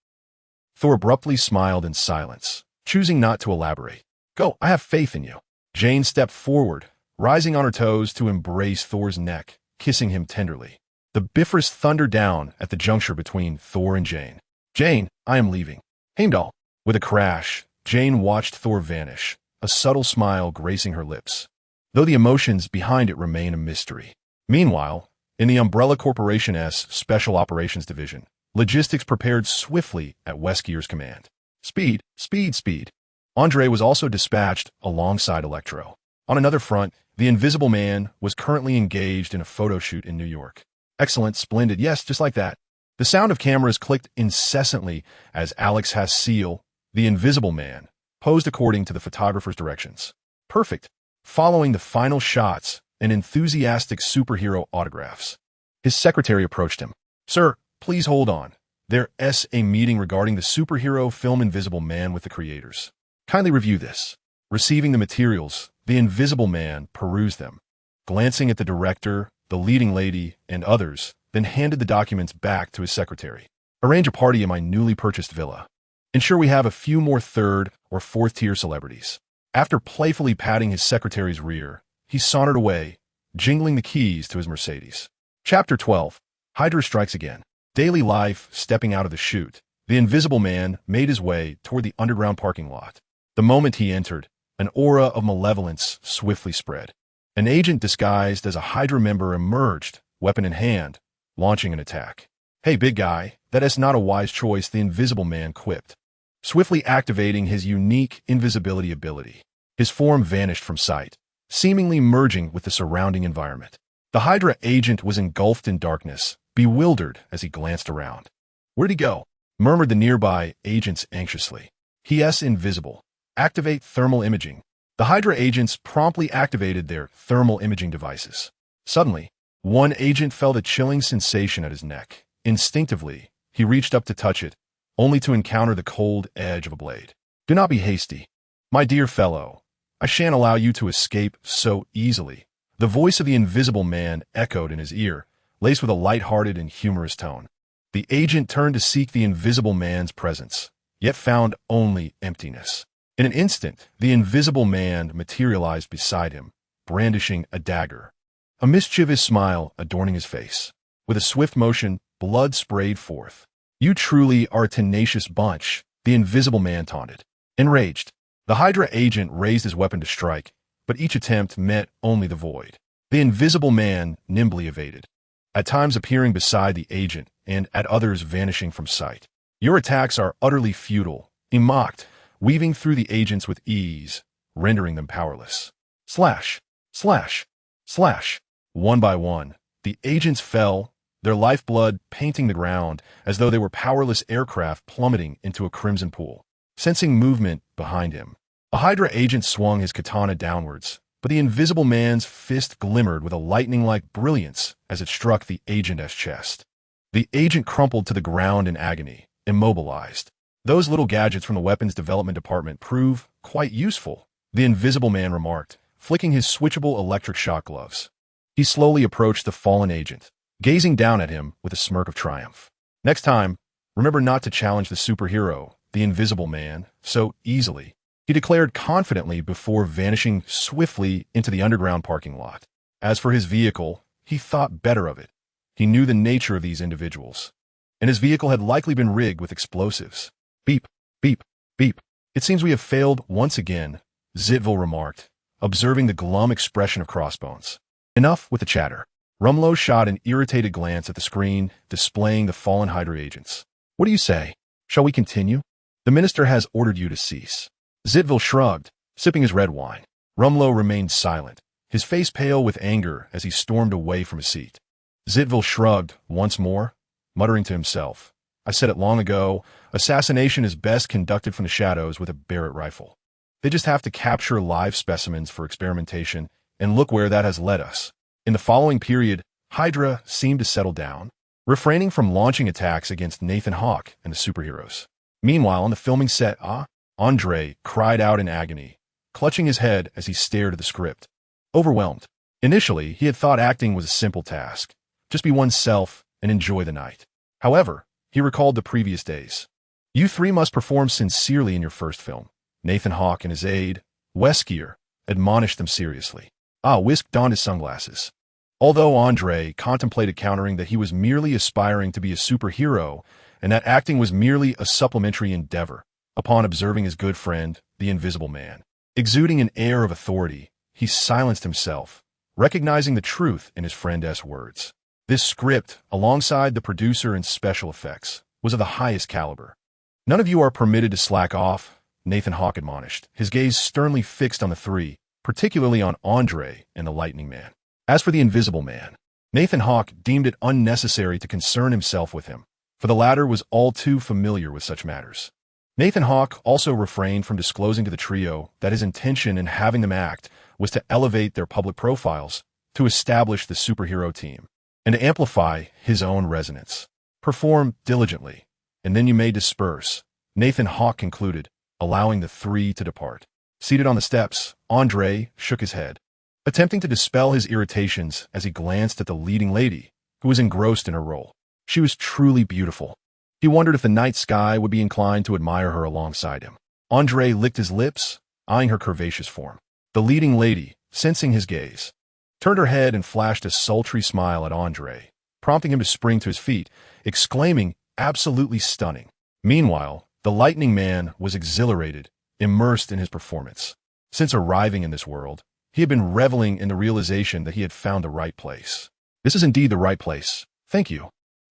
Thor abruptly smiled in silence, choosing not to elaborate. "Go, I have faith in you." Jane stepped forward, rising on her toes to embrace Thor's neck, kissing him tenderly. The Bifrost thundered down at the juncture between Thor and Jane. "Jane, I am leaving. Heimdall." With a crash, Jane watched Thor vanish, a subtle smile gracing her lips, though the emotions behind it remain a mystery. Meanwhile, in the Umbrella Corporation's Special Operations Division, logistics prepared swiftly at Wesker's command. Speed, speed, speed. Andre was also dispatched alongside Electro. On another front, the Invisible Man was currently engaged in a photo shoot in New York. "Excellent, splendid, yes, just like that." The sound of cameras clicked incessantly as Alex Hassiel, the Invisible Man, posed according to the photographer's directions. "Perfect." Following the final shots and enthusiastic superhero autographs, his secretary approached him. "Sir, please hold on. There's a meeting regarding the superhero film Invisible Man with the creators. Kindly review this." Receiving the materials, the Invisible Man perused them, glancing at the director, the leading lady, and others, then handed the documents back to his secretary. Arrange a party in my newly purchased villa. Ensure we have a few more third or fourth tier celebrities. After playfully patting his secretary's rear, he sauntered away, jingling the keys to his Mercedes. Chapter 12. Hydra Strikes Again. Daily life. Stepping out of the chute, the Invisible Man made his way toward the underground parking lot. The moment he entered, an aura of malevolence swiftly spread. An agent disguised as a Hydra member emerged, weapon in hand, launching an attack. "Hey, big guy, that is not a wise choice," the Invisible Man quipped, swiftly activating his unique invisibility ability. His form vanished from sight, seemingly merging with the surrounding environment. The Hydra agent was engulfed in darkness, bewildered as he glanced around. "Where'd he go?" murmured the nearby agents anxiously. "He is invisible. Activate thermal imaging." The Hydra agents promptly activated their thermal imaging devices. Suddenly, one agent felt a chilling sensation at his neck. Instinctively, he reached up to touch it, only to encounter the cold edge of a blade. "Do not be hasty, my dear fellow. I shan't allow you to escape so easily." The voice of the Invisible Man echoed in his ear, laced with a light-hearted and humorous tone. The agent turned to seek the Invisible Man's presence, yet found only emptiness. In an instant, the Invisible Man materialized beside him, brandishing a dagger, a mischievous smile adorning his face. With a swift motion, blood sprayed forth. "You truly are a tenacious bunch," the Invisible Man taunted. Enraged, the Hydra agent raised his weapon to strike, but each attempt met only the void. The Invisible Man nimbly evaded, at times appearing beside the agent and at others vanishing from sight. "Your attacks are utterly futile," he mocked, weaving through the agents with ease, rendering them powerless. Slash, slash, slash. One by one, the agents fell, their lifeblood painting the ground as though they were powerless aircraft plummeting into a crimson pool. Sensing movement behind him, a Hydra agent swung his katana downwards, but the Invisible Man's fist glimmered with a lightning-like brilliance as it struck the agent's chest. The agent crumpled to the ground in agony, immobilized. "Those little gadgets from the Weapons Development Department prove quite useful," the Invisible Man remarked, flicking his switchable electric shock gloves. He slowly approached the fallen agent, gazing down at him with a smirk of triumph. "Next time, remember not to challenge the superhero, the Invisible Man, so easily," he declared confidently before vanishing swiftly into the underground parking lot. As for his vehicle, he thought better of it. He knew the nature of these individuals, and his vehicle had likely been rigged with explosives. "Beep, beep, beep. It seems we have failed once again," Zitvil remarked, observing the glum expression of Crossbones. Enough with the chatter. Rumlow shot an irritated glance at the screen displaying the fallen Hydra agents. "What do you say? Shall we continue? The minister has ordered you to cease." Zitvil shrugged, sipping his red wine. Rumlow remained silent, his face pale with anger as he stormed away from his seat. Zitvil shrugged once more, muttering to himself, "I said it long ago, assassination is best conducted from the shadows with a Barrett rifle. They just have to capture live specimens for experimentation, and look where that has led us." In the following period, Hydra seemed to settle down, refraining from launching attacks against Nathan Hawke and the superheroes. Meanwhile, on the filming set, Andre cried out in agony, clutching his head as he stared at the script. Overwhelmed. Initially, he had thought acting was a simple task. Just be oneself and enjoy the night. However, he recalled the previous days. "You three must perform sincerely in your first film," Nathan Hawke and his aide, Wesker, admonished them seriously. Wisk donned his sunglasses. Although Andre contemplated countering that he was merely aspiring to be a superhero and that acting was merely a supplementary endeavor, upon observing his good friend, the Invisible Man, exuding an air of authority, he silenced himself, recognizing the truth in his friend's words. This script, alongside the producer and special effects, was of the highest caliber. "None of you are permitted to slack off," Nathan Hawke admonished, his gaze sternly fixed on the three, particularly on Andre and the Lightning Man. As for the Invisible Man, Nathan Hawke deemed it unnecessary to concern himself with him, for the latter was all too familiar with such matters. Nathan Hawke also refrained from disclosing to the trio that his intention in having them act was to elevate their public profiles, to establish the superhero team, and to amplify his own resonance. "Perform diligently, and then you may disperse," Nathan Hawke concluded, allowing the three to depart. Seated on the steps, Andre shook his head, attempting to dispel his irritations as he glanced at the leading lady, who was engrossed in her role. She was truly beautiful. He wondered if the night sky would be inclined to admire her alongside him. Andre licked his lips, eyeing her curvaceous form. The leading lady, sensing his gaze, turned her head and flashed a sultry smile at Andre, prompting him to spring to his feet, exclaiming, "Absolutely stunning." Meanwhile, the Lightning Man was exhilarated, immersed in his performance. Since arriving in this world, he had been reveling in the realization that he had found the right place. This is indeed the right place. Thank you.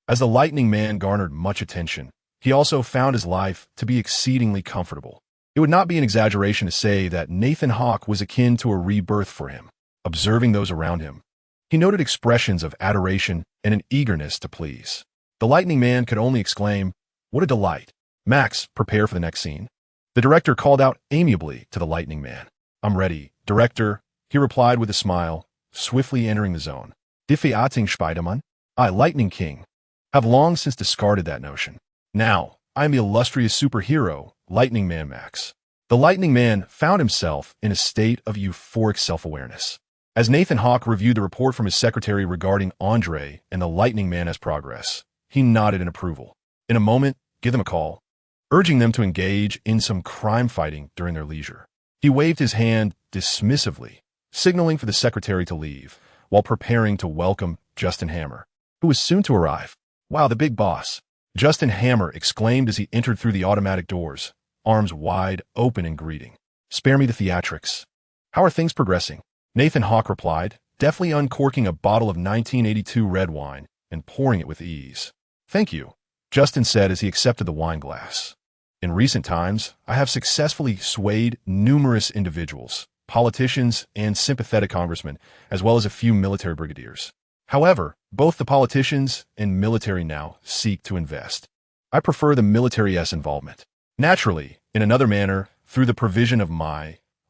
As the Lightning Man garnered much attention, he also found his life to be exceedingly comfortable. It would not be an exaggeration to say that Nathan Hawke was akin to a rebirth for him. Observing those around him, he noted expressions of adoration and an eagerness to please. The Lightning Man could only exclaim, "What a delight." "Max, prepare for the next scene." The director called out amiably to the Lightning Man. "I'm ready, director," he replied with a smile, swiftly entering the zone. "Die Verachtung Spider-Man? I, Lightning King, have long since discarded that notion. Now, I am the illustrious superhero, Lightning Man Max." The Lightning Man found himself in a state of euphoric self-awareness. As Nathan Hawke reviewed the report from his secretary regarding Andre and the Lightning Man as progress, he nodded in approval. In a moment, give them a call, urging them to engage in some crime fighting during their leisure. He waved his hand dismissively, signaling for the secretary to leave, while preparing to welcome Justin Hammer, who was soon to arrive. "Wow, the big boss," Justin Hammer exclaimed as he entered through the automatic doors, arms wide open in greeting. "Spare me the theatrics. How are things progressing?" Nathan Hawke replied, deftly uncorking a bottle of 1982 red wine and pouring it with ease. "Thank you," Justin said as he accepted the wine glass. "In recent times, I have successfully swayed numerous individuals, politicians, and sympathetic congressmen, as well as a few military brigadiers. However, both the politicians and military now seek to invest. I prefer the military's involvement. Naturally, in another manner, through the provision of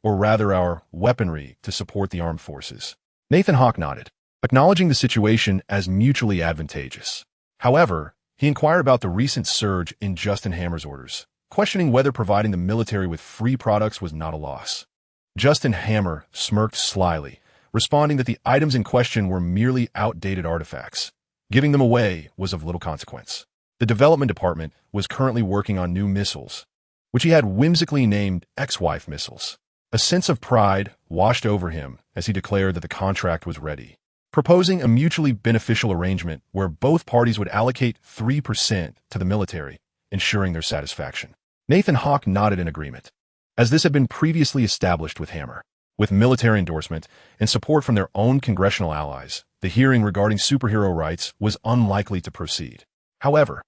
or rather our weaponry to support the armed forces." Nathan Hawke nodded, acknowledging the situation as mutually advantageous. However, he inquired about the recent surge in Justin Hammer's orders, questioning whether providing the military with free products was not a loss. Justin Hammer smirked slyly, responding that the items in question were merely outdated artifacts. Giving them away was of little consequence. The development department was currently working on new missiles, which he had whimsically named ex-wife missiles. A sense of pride washed over him as he declared that the contract was ready, proposing a mutually beneficial arrangement where both parties would allocate 3% to the military, ensuring their satisfaction. Nathan Hawke nodded in agreement, as this had been previously established with Hammer. With military endorsement and support from their own congressional allies, the hearing regarding superhero rights was unlikely to proceed. However,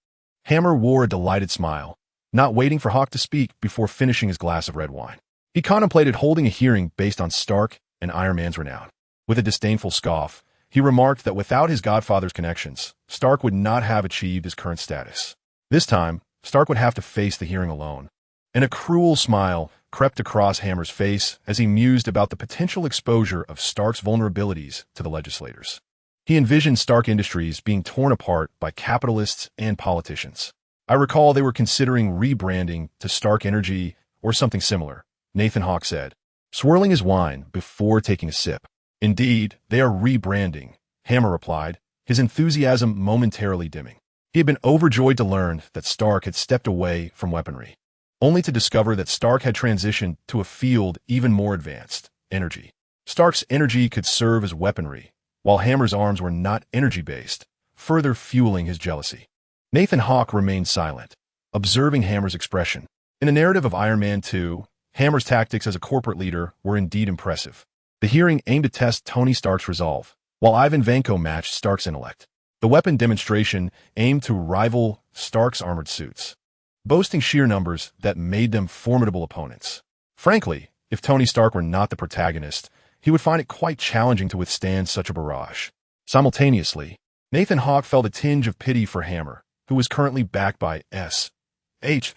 Hammer wore a delighted smile, not waiting for Hawke to speak before finishing his glass of red wine. He contemplated holding a hearing based on Stark and Iron Man's renown. With a disdainful scoff, he remarked that without his godfather's connections, Stark would not have achieved his current status. This time, Stark would have to face the hearing alone. And a cruel smile crept across Hammer's face as he mused about the potential exposure of Stark's vulnerabilities to the legislators. He envisioned Stark Industries being torn apart by capitalists and politicians. "I recall they were considering rebranding to Stark Energy or something similar," Nathan Hawke said, swirling his wine before taking a sip. "Indeed, they are rebranding," Hammer replied, his enthusiasm momentarily dimming. He had been overjoyed to learn that Stark had stepped away from weaponry, only to discover that Stark had transitioned to a field even more advanced, energy. Stark's energy could serve as weaponry, while Hammer's arms were not energy-based, further fueling his jealousy. Nathan Hawke remained silent, observing Hammer's expression. In the narrative of Iron Man 2, Hammer's tactics as a corporate leader were indeed impressive. The hearing aimed to test Tony Stark's resolve, while Ivan Vanko matched Stark's intellect. The weapon demonstration aimed to rival Stark's armored suits, boasting sheer numbers that made them formidable opponents. Frankly, if Tony Stark were not the protagonist, he would find it quite challenging to withstand such a barrage. Simultaneously, Nathan Hawke felt a tinge of pity for Hammer, who was currently backed by S.H.,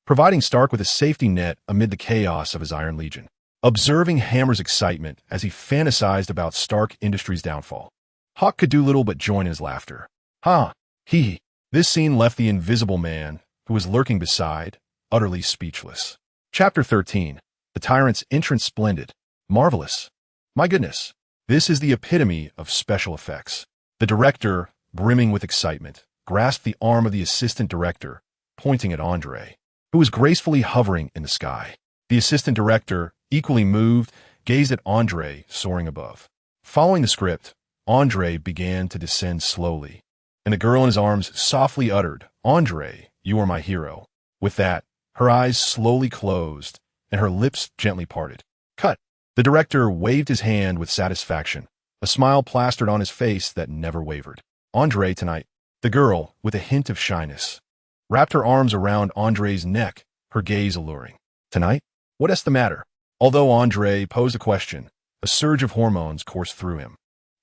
providing Stark with a safety net amid the chaos of his Iron Legion. Observing Hammer's excitement as he fantasized about Stark Industries' downfall, Hawke could do little but join in his laughter. "Ha! Hee!" This scene left the Invisible Man, who was lurking beside, utterly speechless. Chapter 13. The Tyrant's Entrance Splendid. Marvelous. My goodness. This is the epitome of special effects. The director, brimming with excitement, grasped the arm of the assistant director, pointing at Andre, who was gracefully hovering in the sky. The assistant director, equally moved, gazed at Andre soaring above. Following the script, Andre began to descend slowly, and the girl in his arms softly uttered, "Andre, you are my hero." With that, her eyes slowly closed, and her lips gently parted. Cut. The director waved his hand with satisfaction, a smile plastered on his face that never wavered. Andre tonight. The girl, with a hint of shyness, wrapped her arms around Andre's neck, her gaze alluring. Tonight? What's the matter? Although Andre posed a question, a surge of hormones coursed through him.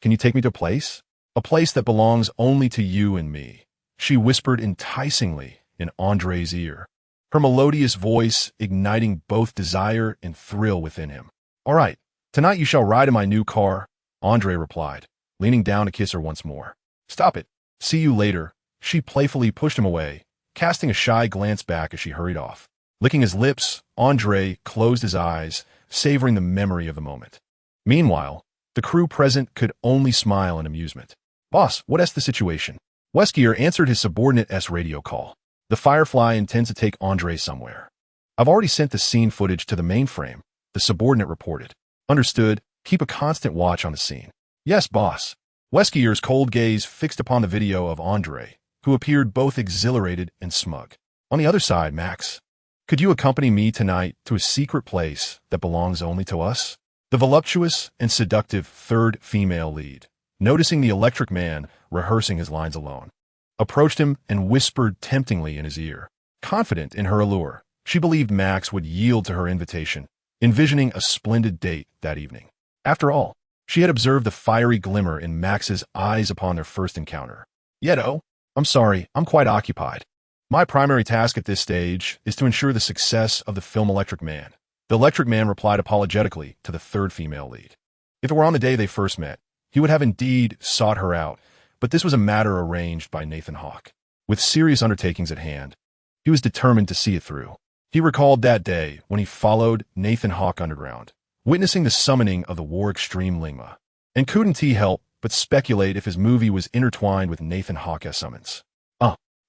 Can you take me to a place? A place that belongs only to you and me, she whispered enticingly in Andre's ear, her melodious voice igniting both desire and thrill within him. All right, tonight you shall ride in my new car, Andre replied, leaning down to kiss her once more. Stop it. See you later. She playfully pushed him away, casting a shy glance back as she hurried off. Licking his lips, Andre closed his eyes, savoring the memory of the moment. Meanwhile, the crew present could only smile in amusement. Boss, what's the situation? Wesker answered his subordinate's radio call. The Firefly intends to take Andre somewhere. I've already sent the scene footage to the mainframe, the subordinate reported. Understood. Keep a constant watch on the scene. Yes, boss. Wesker's cold gaze fixed upon the video of Andre, who appeared both exhilarated and smug. On the other side, Max, could you accompany me tonight to a secret place that belongs only to us? The voluptuous and seductive third female lead, noticing the electric man rehearsing his lines alone, approached him and whispered temptingly in his ear. Confident in her allure, she believed Max would yield to her invitation, envisioning a splendid date that evening. After all, she had observed the fiery glimmer in Max's eyes upon their first encounter. Yeto, I'm sorry, I'm quite occupied. My primary task at this stage is to ensure the success of the film Electric Man. The Electric Man replied apologetically to the third female lead. If it were on the day they first met, he would have indeed sought her out, but this was a matter arranged by Nathan Hawke. With serious undertakings at hand, he was determined to see it through. He recalled that day when he followed Nathan Hawke underground, witnessing the summoning of the War Extreme Lingma, and couldn't he help but speculate if his movie was intertwined with Nathan Hawke's summons.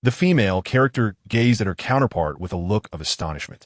The female character gazed at her counterpart with a look of astonishment,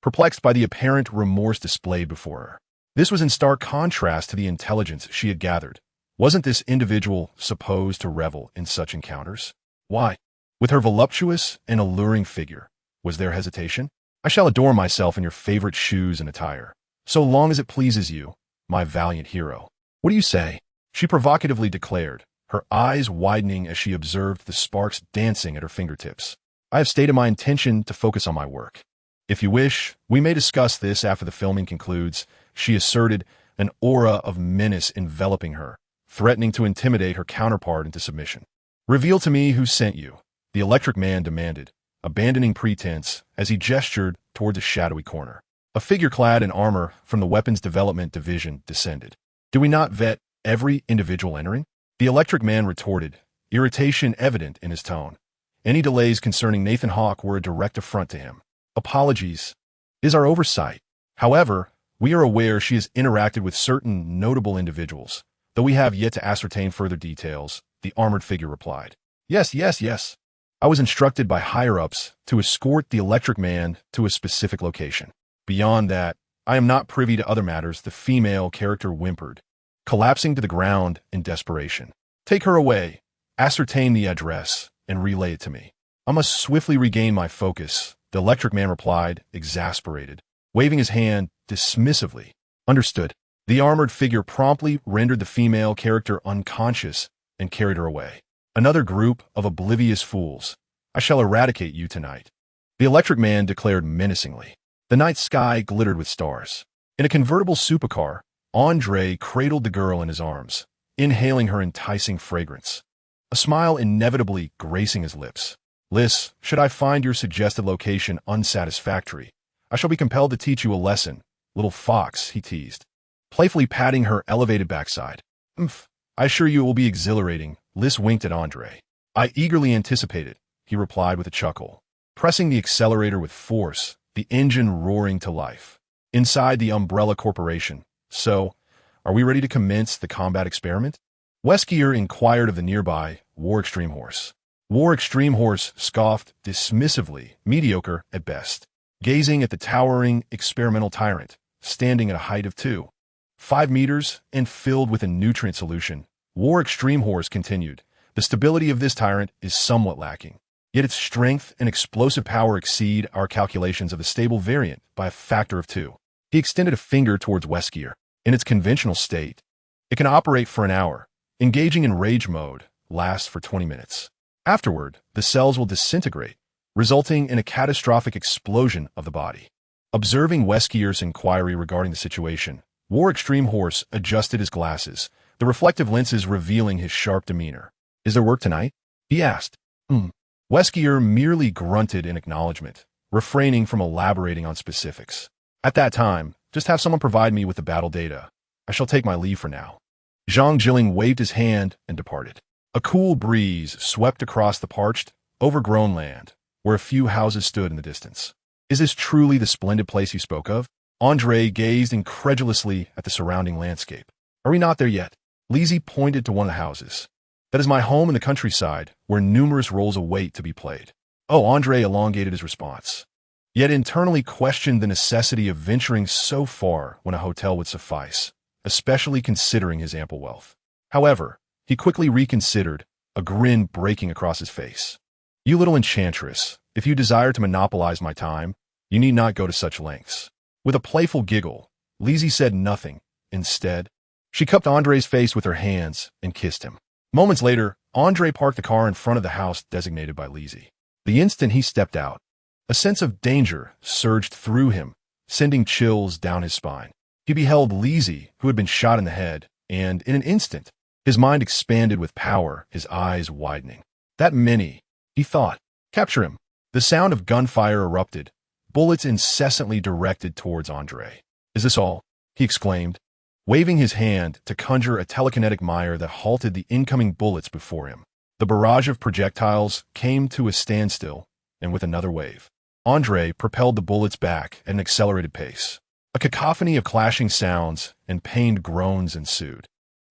perplexed by the apparent remorse displayed before her. This was in stark contrast to the intelligence she had gathered. Wasn't this individual supposed to revel in such encounters? Why, with her voluptuous and alluring figure, was there hesitation? I shall adorn myself in your favorite shoes and attire, so long as it pleases you, my valiant hero. What do you say? She provocatively declared, her eyes widening as she observed the sparks dancing at her fingertips. I have stated my intention to focus on my work. If you wish, we may discuss this after the filming concludes, she asserted, an aura of menace enveloping her, threatening to intimidate her counterpart into submission. Reveal to me who sent you, the Electric Man demanded, abandoning pretense as he gestured toward a shadowy corner. A figure clad in armor from the Weapons Development Division descended. Do we not vet every individual entering? The Electric Man retorted, irritation evident in his tone. Any delays concerning Nathan Hawke were a direct affront to him. Apologies is our oversight. However, we are aware she has interacted with certain notable individuals, though we have yet to ascertain further details, the armored figure replied. Yes. I was instructed by higher-ups to escort the Electric Man to a specific location. Beyond that, I am not privy to other matters, the female character whimpered, collapsing to the ground in desperation. Take her away, ascertain the address, and relay it to me. I must swiftly regain my focus, the Electric Man replied, exasperated, waving his hand dismissively. Understood. The armored figure promptly rendered the female character unconscious and carried her away. Another group of oblivious fools. I shall eradicate you tonight, the Electric Man declared menacingly. The night sky glittered with stars. In a convertible supercar, Andre cradled the girl in his arms, inhaling her enticing fragrance, a smile inevitably gracing his lips. Liz, should I find your suggested location unsatisfactory, I shall be compelled to teach you a lesson, little fox, he teased, playfully patting her elevated backside. I assure you it will be exhilarating, Liz winked at Andre. I eagerly anticipate it, he replied with a chuckle, pressing the accelerator with force, the engine roaring to life. Inside the Umbrella Corporation. So, are we ready to commence the combat experiment? Wesker inquired of the nearby War Extreme horse. War Extreme Horse scoffed dismissively, mediocre at best, gazing at the towering, experimental tyrant, standing at a height of 5 meters and filled with a nutrient solution. War Extreme Horse continued. The stability of this tyrant is somewhat lacking, yet its strength and explosive power exceed our calculations of the stable variant by a factor of 2. He extended a finger towards Wesker. In its conventional state, it can operate for an hour. Engaging in rage mode lasts for 20 minutes. Afterward, the cells will disintegrate, resulting in a catastrophic explosion of the body. Observing Wesker's inquiry regarding the situation, War Extreme Horse adjusted his glasses, the reflective lenses revealing his sharp demeanor. "Is there work tonight?" he asked. Wesker merely grunted in acknowledgement, refraining from elaborating on specifics. "At that time, just have someone provide me with the battle data. I shall take my leave for now." Zhang Jilin waved his hand and departed. A cool breeze swept across the parched, overgrown land, where a few houses stood in the distance. "Is this truly the splendid place you spoke of?" Andre gazed incredulously at the surrounding landscape. "Are we not there yet?" Lizzie pointed to one of the houses. "That is my home in the countryside, where numerous roles await to be played." "Oh," Andre elongated his response, yet internally questioned the necessity of venturing so far when a hotel would suffice, especially considering his ample wealth. However, he quickly reconsidered, a grin breaking across his face. "You little enchantress, if you desire to monopolize my time, you need not go to such lengths." With a playful giggle, Lizzie said nothing. Instead, she cupped Andre's face with her hands and kissed him. Moments later, Andre parked the car in front of the house designated by Lizzie. The instant he stepped out, a sense of danger surged through him, sending chills down his spine. He beheld Lizzie, who had been shot in the head, and in an instant, his mind expanded with power, his eyes widening. "That many," he thought. "Capture him." The sound of gunfire erupted, bullets incessantly directed towards Andre. "Is this all?" he exclaimed, waving his hand to conjure a telekinetic mire that halted the incoming bullets before him. The barrage of projectiles came to a standstill, and with another wave, Andre propelled the bullets back at an accelerated pace. A cacophony of clashing sounds and pained groans ensued.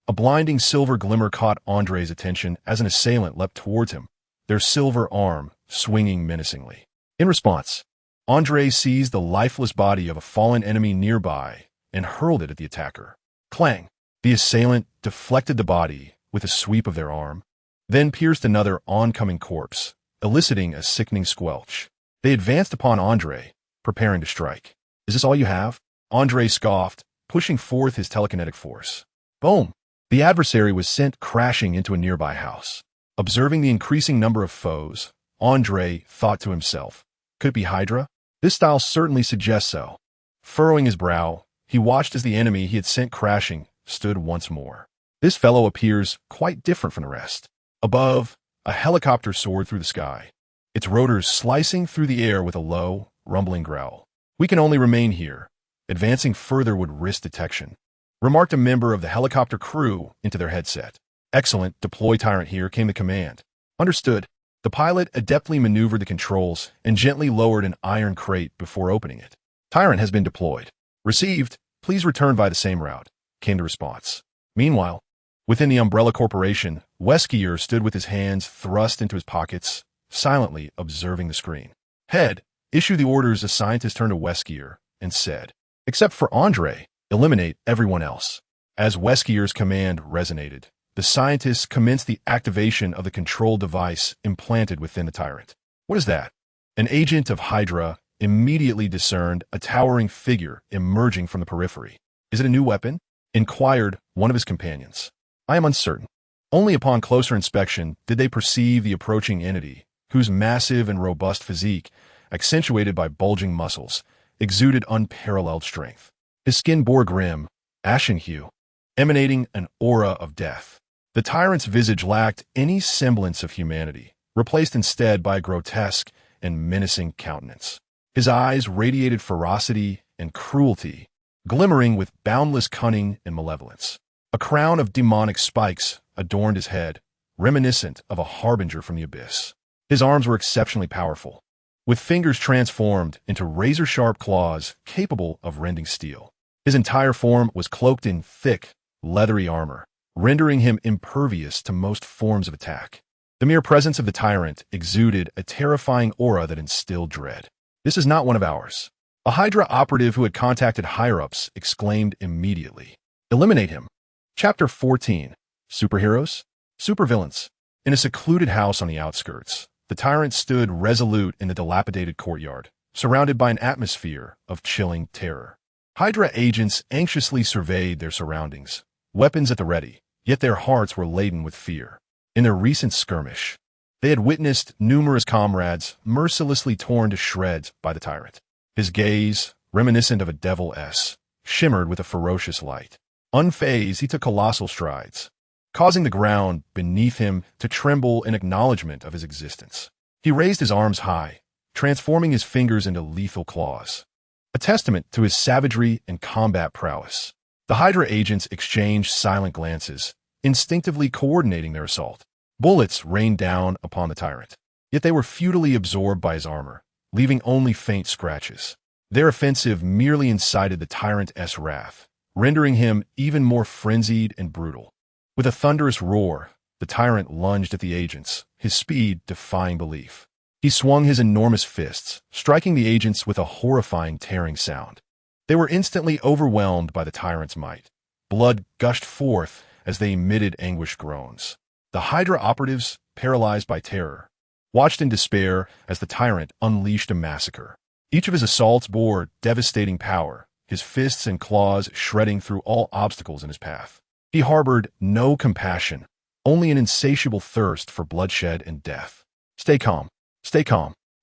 A blinding silver glimmer caught Andre's attention as an assailant leapt towards him, their silver arm swinging menacingly. In response, Andre seized the lifeless body of a fallen enemy nearby and hurled it at the attacker. Clang! The assailant deflected the body with a sweep of their arm, then pierced another oncoming corpse, eliciting a sickening squelch. They advanced upon Andre, preparing to strike. "Is this all you have?" Andre scoffed, pushing forth his telekinetic force. Boom! The adversary was sent crashing into a nearby house. Observing the increasing number of foes, Andre thought to himself, "Could it be Hydra? This style certainly suggests so." Furrowing his brow, he watched as the enemy he had sent crashing stood once more. This fellow appears quite different from the rest. Above, a helicopter soared through the sky, its rotors slicing through the air with a low, rumbling growl. "We can only remain here. Advancing further would risk detection," remarked a member of the helicopter crew into their headset. "Excellent, deploy Tyrant here," came the command. "Understood." The pilot adeptly maneuvered the controls and gently lowered an iron crate before opening it. "Tyrant has been deployed." "Received. Please return by the same route," came the response. Meanwhile, within the Umbrella Corporation, Wesker stood with his hands thrust into his pockets, silently observing the screen. "Head, issue the orders." A scientist turned to Wesker and said, "Except for Andre, eliminate everyone else." As Wesker's command resonated, the scientists commenced the activation of the control device implanted within the Tyrant. "What is that?" An agent of Hydra immediately discerned a towering figure emerging from the periphery. "Is it a new weapon?" inquired one of his companions. "I am uncertain." Only upon closer inspection did they perceive the approaching entity, whose massive and robust physique, accentuated by bulging muscles, exuded unparalleled strength. His skin bore grim, ashen hue, emanating an aura of death. The tyrant's visage lacked any semblance of humanity, replaced instead by a grotesque and menacing countenance. His eyes radiated ferocity and cruelty, glimmering with boundless cunning and malevolence. A crown of demonic spikes adorned his head, reminiscent of a harbinger from the abyss. His arms were exceptionally powerful, with fingers transformed into razor-sharp claws capable of rending steel. His entire form was cloaked in thick, leathery armor, rendering him impervious to most forms of attack. The mere presence of the tyrant exuded a terrifying aura that instilled dread. "This is not one of ours." A Hydra operative who had contacted higher-ups exclaimed immediately. "Eliminate him." Chapter 14. Superheroes? Supervillains. In a secluded house on the outskirts, the tyrant stood resolute in the dilapidated courtyard, surrounded by an atmosphere of chilling terror. Hydra agents anxiously surveyed their surroundings, weapons at the ready, yet their hearts were laden with fear. In their recent skirmish, they had witnessed numerous comrades mercilessly torn to shreds by the tyrant. His gaze, reminiscent of a devil-s, shimmered with a ferocious light. Unfazed, he took colossal strides, causing the ground beneath him to tremble in acknowledgement of his existence. He raised his arms high, transforming his fingers into lethal claws, a testament to his savagery and combat prowess. The Hydra agents exchanged silent glances, instinctively coordinating their assault. Bullets rained down upon the tyrant, yet they were futilely absorbed by his armor, leaving only faint scratches. Their offensive merely incited the tyrant's wrath, rendering him even more frenzied and brutal. With a thunderous roar, the tyrant lunged at the agents, his speed defying belief. He swung his enormous fists, striking the agents with a horrifying tearing sound. They were instantly overwhelmed by the tyrant's might. Blood gushed forth as they emitted anguished groans. The Hydra operatives, paralyzed by terror, watched in despair as the tyrant unleashed a massacre. Each of his assaults bore devastating power, his fists and claws shredding through all obstacles in his path. He harbored no compassion, only an insatiable thirst for bloodshed and death. "Stay calm,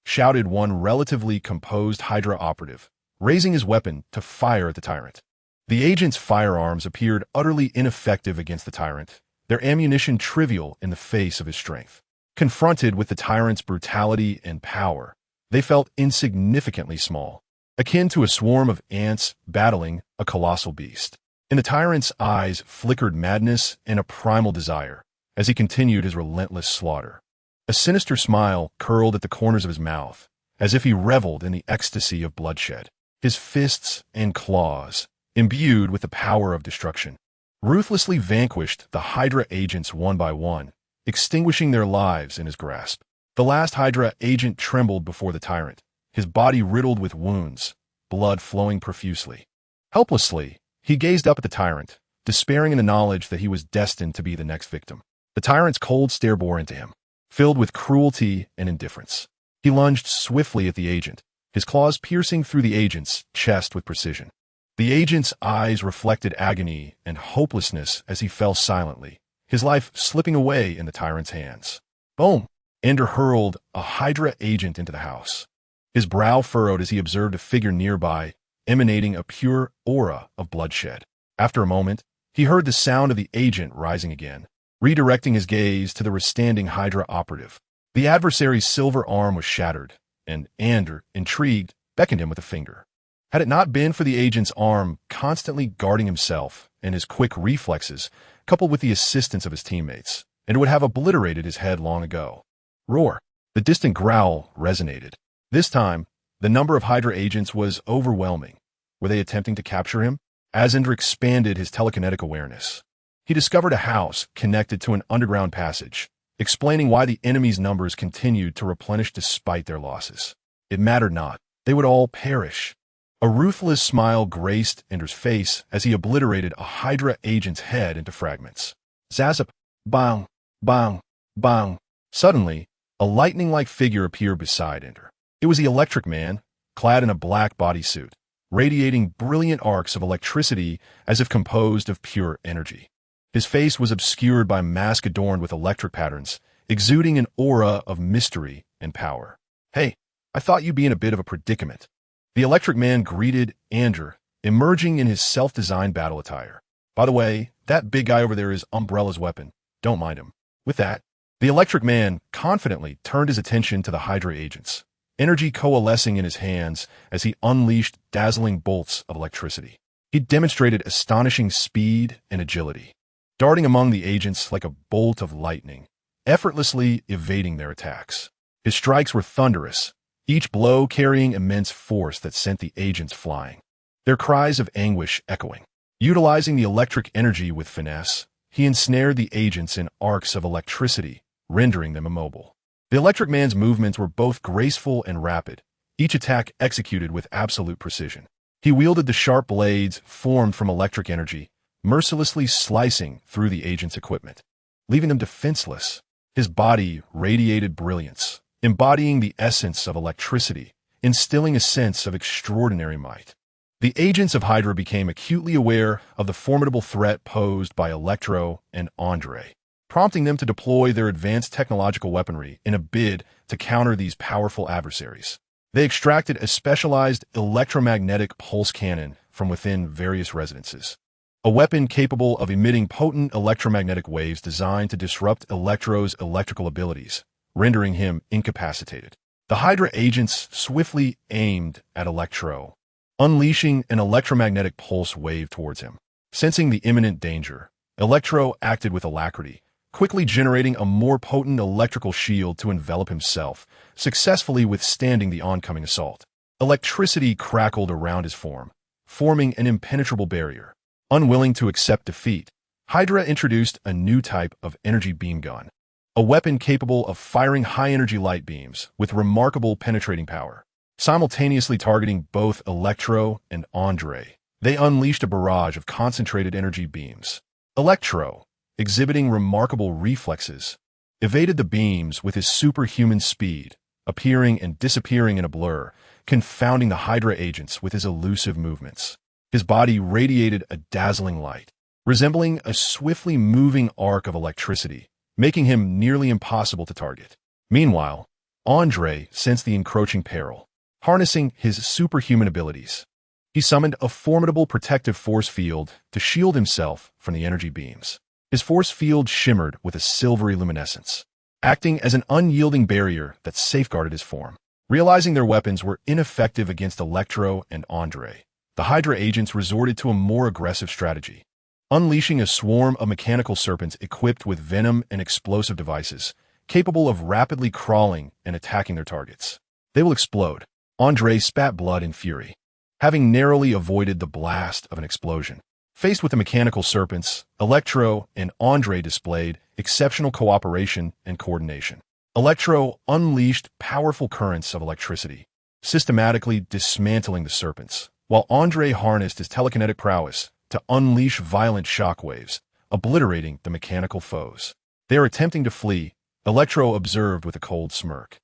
shouted one relatively composed Hydra operative, raising his weapon to fire at the tyrant. The agent's firearms appeared utterly ineffective against the tyrant, their ammunition trivial in the face of his strength. Confronted with the tyrant's brutality and power, they felt insignificantly small, akin to a swarm of ants battling a colossal beast. In the tyrant's eyes flickered madness and a primal desire as he continued his relentless slaughter. A sinister smile curled at the corners of his mouth, as if he reveled in the ecstasy of bloodshed. His fists and claws, imbued with the power of destruction, ruthlessly vanquished the Hydra agents one by one, extinguishing their lives in his grasp. The last Hydra agent trembled before the tyrant, his body riddled with wounds, blood flowing profusely. Helplessly, he gazed up at the tyrant, despairing in the knowledge that he was destined to be the next victim. The tyrant's cold stare bore into him, filled with cruelty and indifference. He lunged swiftly at the agent, his claws piercing through the agent's chest with precision. The agent's eyes reflected agony and hopelessness as he fell silently, his life slipping away in the tyrant's hands. Boom! Ender hurled a Hydra agent into the house. His brow furrowed as he observed a figure nearby, emanating a pure aura of bloodshed. After a moment, he heard the sound of the agent rising again, redirecting his gaze to the restanding Hydra operative. The adversary's silver arm was shattered, and Ender, intrigued, beckoned him with a finger. Had it not been for the agent's arm constantly guarding himself and his quick reflexes, coupled with the assistance of his teammates, it would have obliterated his head long ago. Roar! The distant growl resonated. This time, the number of Hydra agents was overwhelming. Were they attempting to capture him? As Ender expanded his telekinetic awareness, he discovered a house connected to an underground passage, explaining why the enemy's numbers continued to replenish despite their losses. It mattered not. They would all perish. A ruthless smile graced Ender's face as he obliterated a Hydra agent's head into fragments. Zazzap! Bang! Bang! Bang! Suddenly, a lightning-like figure appeared beside Ender. It was the Electric Man, clad in a black bodysuit, radiating brilliant arcs of electricity as if composed of pure energy. His face was obscured by a mask adorned with electric patterns, exuding an aura of mystery and power. "Hey, I thought you'd be in a bit of a predicament." The Electric Man greeted Ender, emerging in his self-designed battle attire. "By the way, that big guy over there is Umbrella's weapon. Don't mind him." With that, the Electric Man confidently turned his attention to the Hydra agents, energy coalescing in his hands as he unleashed dazzling bolts of electricity. He demonstrated astonishing speed and agility, darting among the agents like a bolt of lightning, effortlessly evading their attacks. His strikes were thunderous, each blow carrying immense force that sent the agents flying, their cries of anguish echoing. Utilizing the electric energy with finesse, he ensnared the agents in arcs of electricity, rendering them immobile. The Electric Man's movements were both graceful and rapid, each attack executed with absolute precision. He wielded the sharp blades formed from electric energy, mercilessly slicing through the agent's equipment, leaving them defenseless. His body radiated brilliance, embodying the essence of electricity, instilling a sense of extraordinary might. The agents of Hydra became acutely aware of the formidable threat posed by Electro and Andre, prompting them to deploy their advanced technological weaponry in a bid to counter these powerful adversaries. They extracted a specialized electromagnetic pulse cannon from within various residences, a weapon capable of emitting potent electromagnetic waves designed to disrupt Electro's electrical abilities, rendering him incapacitated. The Hydra agents swiftly aimed at Electro, unleashing an electromagnetic pulse wave towards him. Sensing the imminent danger, Electro acted with alacrity, quickly generating a more potent electrical shield to envelop himself, successfully withstanding the oncoming assault. Electricity crackled around his form, forming an impenetrable barrier. Unwilling to accept defeat, Hydra introduced a new type of energy beam gun, a weapon capable of firing high-energy light beams with remarkable penetrating power. Simultaneously targeting both Electro and Andre, they unleashed a barrage of concentrated energy beams. Electro, exhibiting remarkable reflexes, evaded the beams with his superhuman speed, appearing and disappearing in a blur, confounding the Hydra agents with his elusive movements. His body radiated a dazzling light, resembling a swiftly moving arc of electricity, making him nearly impossible to target. Meanwhile, Andre sensed the encroaching peril. Harnessing his superhuman abilities, he summoned a formidable protective force field to shield himself from the energy beams. His force field shimmered with a silvery luminescence, acting as an unyielding barrier that safeguarded his form. Realizing their weapons were ineffective against Electro and Andre, the Hydra agents resorted to a more aggressive strategy, unleashing a swarm of mechanical serpents equipped with venom and explosive devices, capable of rapidly crawling and attacking their targets. They will explode. Andre spat blood in fury, having narrowly avoided the blast of an explosion. Faced with the mechanical serpents, Electro and Andre displayed exceptional cooperation and coordination. Electro unleashed powerful currents of electricity, systematically dismantling the serpents, while Andre harnessed his telekinetic prowess to unleash violent shockwaves, obliterating the mechanical foes. They are attempting to flee, Electro observed with a cold smirk.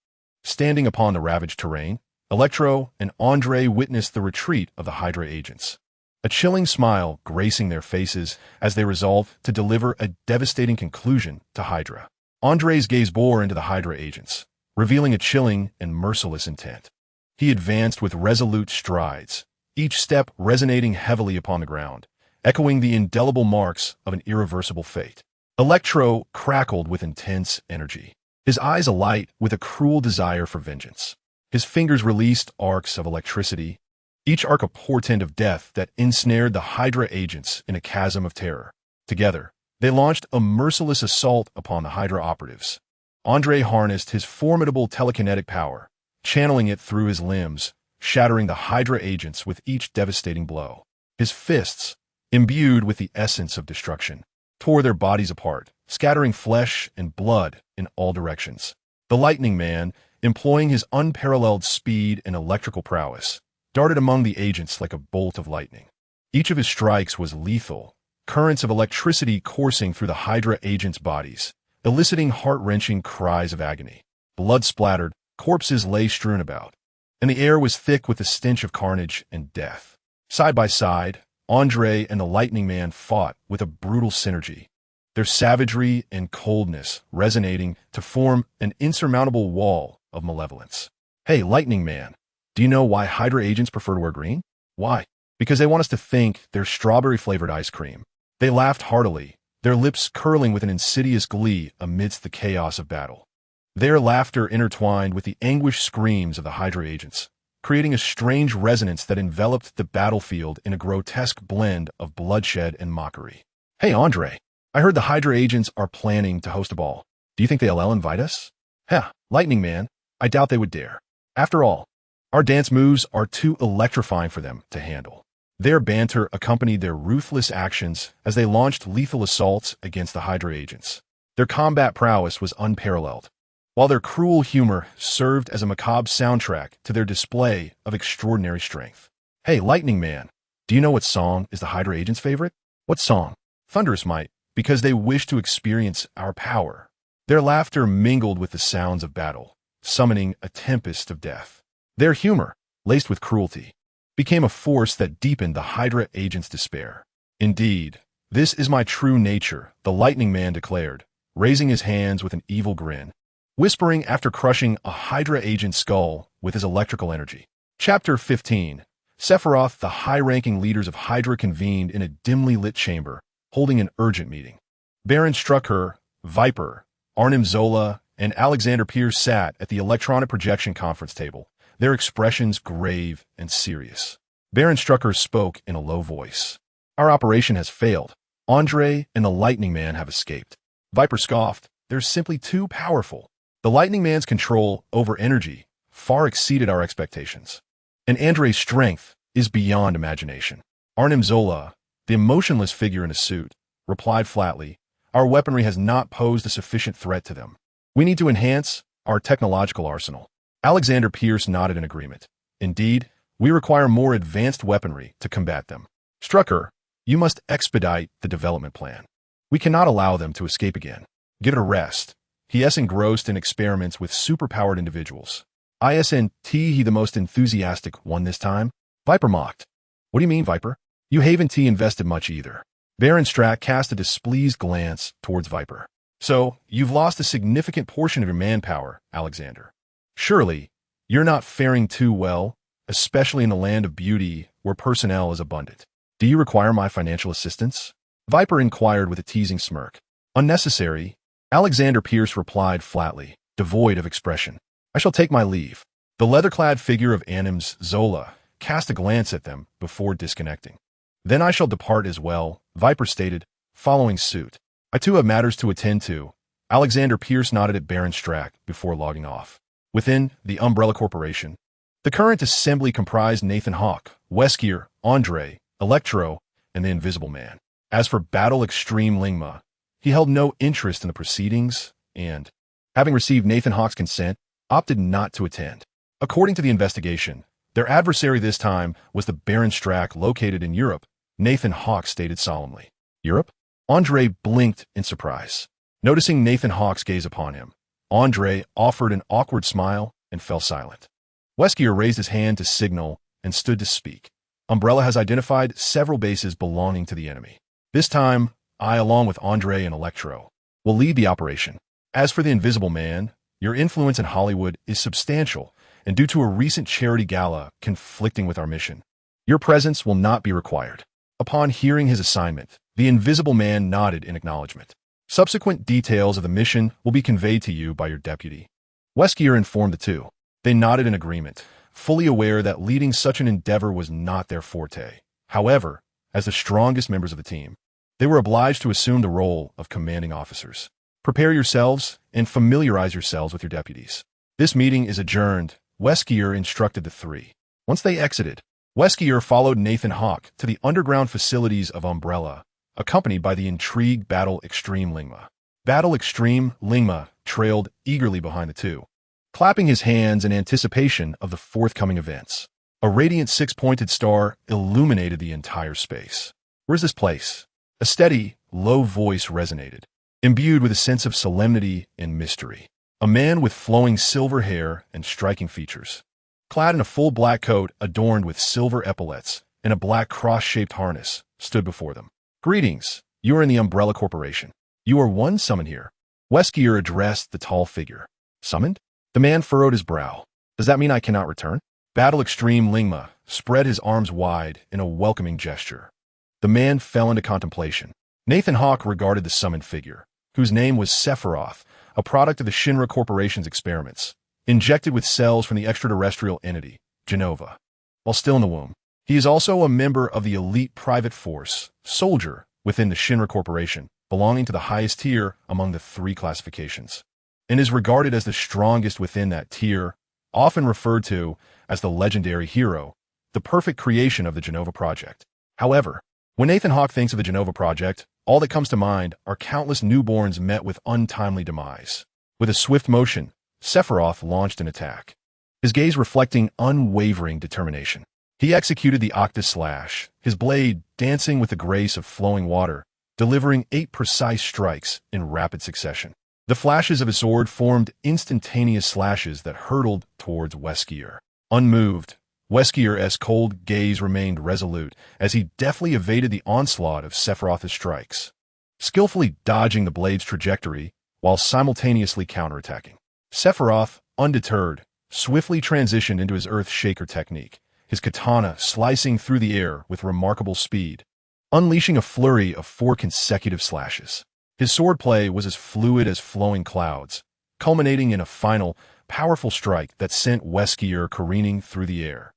Standing upon the ravaged terrain, Electro and Andre witnessed the retreat of the Hydra agents, a chilling smile gracing their faces as they resolved to deliver a devastating conclusion to Hydra. Andre's gaze bore into the Hydra agents, revealing a chilling and merciless intent. He advanced with resolute strides, each step resonating heavily upon the ground, echoing the indelible marks of an irreversible fate. Electro crackled with intense energy, his eyes alight with a cruel desire for vengeance. His fingers released arcs of electricity, each arc a portent of death that ensnared the Hydra agents in a chasm of terror. Together, they launched a merciless assault upon the Hydra operatives. Andre harnessed his formidable telekinetic power, channeling it through his limbs, shattering the Hydra agents with each devastating blow. His fists, imbued with the essence of destruction, tore their bodies apart, scattering flesh and blood in all directions. The Lightning Man, employing his unparalleled speed and electrical prowess, darted among the agents like a bolt of lightning. Each of his strikes was lethal, currents of electricity coursing through the Hydra agents' bodies, eliciting heart-wrenching cries of agony. Blood-splattered, corpses lay strewn about, and the air was thick with the stench of carnage and death. Side by side, Andre and the Lightning Man fought with a brutal synergy, their savagery and coldness resonating to form an insurmountable wall of malevolence. Hey, Lightning Man, do you know why Hydra agents prefer to wear green? Why? Because they want us to think they're strawberry-flavored ice cream. They laughed heartily, their lips curling with an insidious glee amidst the chaos of battle. Their laughter intertwined with the anguished screams of the Hydra agents, creating a strange resonance that enveloped the battlefield in a grotesque blend of bloodshed and mockery. Hey, Andre, I heard the Hydra agents are planning to host a ball. Do you think they'll invite us? Heh, Lightning Man, I doubt they would dare. After all, our dance moves are too electrifying for them to handle. Their banter accompanied their ruthless actions as they launched lethal assaults against the Hydra agents. Their combat prowess was unparalleled, while their cruel humor served as a macabre soundtrack to their display of extraordinary strength. Hey, Lightning Man, do you know what song is the Hydra agent's favorite? What song? Thunderous might, because they wish to experience our power. Their laughter mingled with the sounds of battle, summoning a tempest of death. Their humor, laced with cruelty, became a force that deepened the Hydra agent's despair. Indeed, this is my true nature, the Lightning Man declared, raising his hands with an evil grin, whispering after crushing a Hydra agent's skull with his electrical energy. Chapter 15. Sephiroth, the high-ranking leaders of Hydra convened in a dimly lit chamber, holding an urgent meeting. Baron Strucker, Viper, Arnim Zola, and Alexander Pierce sat at the electronic projection conference table, their expressions grave and serious. Baron Strucker spoke in a low voice. Our operation has failed. Andre and the Lightning Man have escaped. Viper scoffed. They're simply too powerful. The Lightning Man's control over energy far exceeded our expectations. And Andre's strength is beyond imagination. Arnim Zola, the emotionless figure in a suit, replied flatly, our weaponry has not posed a sufficient threat to them. We need to enhance our technological arsenal. Alexander Pierce nodded in agreement. Indeed, we require more advanced weaponry to combat them. Strucker, you must expedite the development plan. We cannot allow them to escape again. Give it a rest. He is engrossed in experiments with superpowered individuals. Isn't he the most enthusiastic one this time? Viper mocked. What do you mean, Viper? You haven't invested much either. Baron Strack cast a displeased glance towards Viper. So, you've lost a significant portion of your manpower, Alexander. Surely, you're not faring too well, especially in the land of beauty where personnel is abundant. Do you require my financial assistance? Viper inquired with a teasing smirk. Unnecessary, Alexander Pierce replied flatly, devoid of expression. I shall take my leave. The leather-clad figure of Arnim Zola cast a glance at them before disconnecting. Then I shall depart as well, Viper stated, following suit. I too have matters to attend to. Alexander Pierce nodded at Baron Strack before logging off. Within the Umbrella Corporation, the current assembly comprised Nathan Hawke, Wesker, Andre, Electro, and the Invisible Man. As for Battle Extreme Lingma, he held no interest in the proceedings and, having received Nathan Hawke's consent, opted not to attend. According to the investigation, their adversary this time was the Baron Strack located in Europe, Nathan Hawke stated solemnly. Europe? Andre blinked in surprise. Noticing Nathan Hawke's gaze upon him, Andre offered an awkward smile and fell silent. Wesker raised his hand to signal and stood to speak. Umbrella has identified several bases belonging to the enemy. This time, I, along with Andre and Electro, will lead the operation. As for the Invisible Man, your influence in Hollywood is substantial, and due to a recent charity gala conflicting with our mission, your presence will not be required. Upon hearing his assignment, the Invisible Man nodded in acknowledgement. Subsequent details of the mission will be conveyed to you by your deputy. Wesker informed the two. They nodded in agreement, fully aware that leading such an endeavor was not their forte. However, as the strongest members of the team, they were obliged to assume the role of commanding officers. Prepare yourselves and familiarize yourselves with your deputies. This meeting is adjourned, Wesker instructed the three. Once they exited, Wesker followed Nathan Hawke to the underground facilities of Umbrella, accompanied by the intrigued Battle Extreme Lingma. Battle Extreme Lingma trailed eagerly behind the two, clapping his hands in anticipation of the forthcoming events. A radiant six-pointed star illuminated the entire space. Where's this place? A steady, low voice resonated, imbued with a sense of solemnity and mystery. A man with flowing silver hair and striking features, clad in a full black coat adorned with silver epaulets and a black cross-shaped harness, stood before them. Greetings, you are in the Umbrella Corporation. You are one summoned here. Wesker addressed the tall figure. Summoned? The man furrowed his brow. Does that mean I cannot return? Battle Extreme Lingma spread his arms wide in a welcoming gesture. The man fell into contemplation. Nathan Hawke regarded the summoned figure, whose name was Sephiroth, a product of the Shinra Corporation's experiments, injected with cells from the extraterrestrial entity, Genova. While still in the womb, he is also a member of the elite private force, soldier, within the Shinra Corporation, belonging to the highest tier among the three classifications, and is regarded as the strongest within that tier, often referred to as the legendary hero, the perfect creation of the Genova Project. However, when Nathan Hawke thinks of the Genova Project, all that comes to mind are countless newborns met with untimely demise. With a swift motion, Sephiroth launched an attack, his gaze reflecting unwavering determination. He executed the Octa Slash, his blade dancing with the grace of flowing water, delivering 8 precise strikes in rapid succession. The flashes of his sword formed instantaneous slashes that hurtled towards Wesker. Unmoved, Wesker's cold gaze remained resolute as he deftly evaded the onslaught of Sephiroth's strikes, skillfully dodging the blade's trajectory while simultaneously counterattacking. Sephiroth, undeterred, swiftly transitioned into his Earth Shaker technique, his katana slicing through the air with remarkable speed, unleashing a flurry of 4 consecutive slashes. His swordplay was as fluid as flowing clouds, culminating in a final, powerful strike that sent Wesker careening through the air.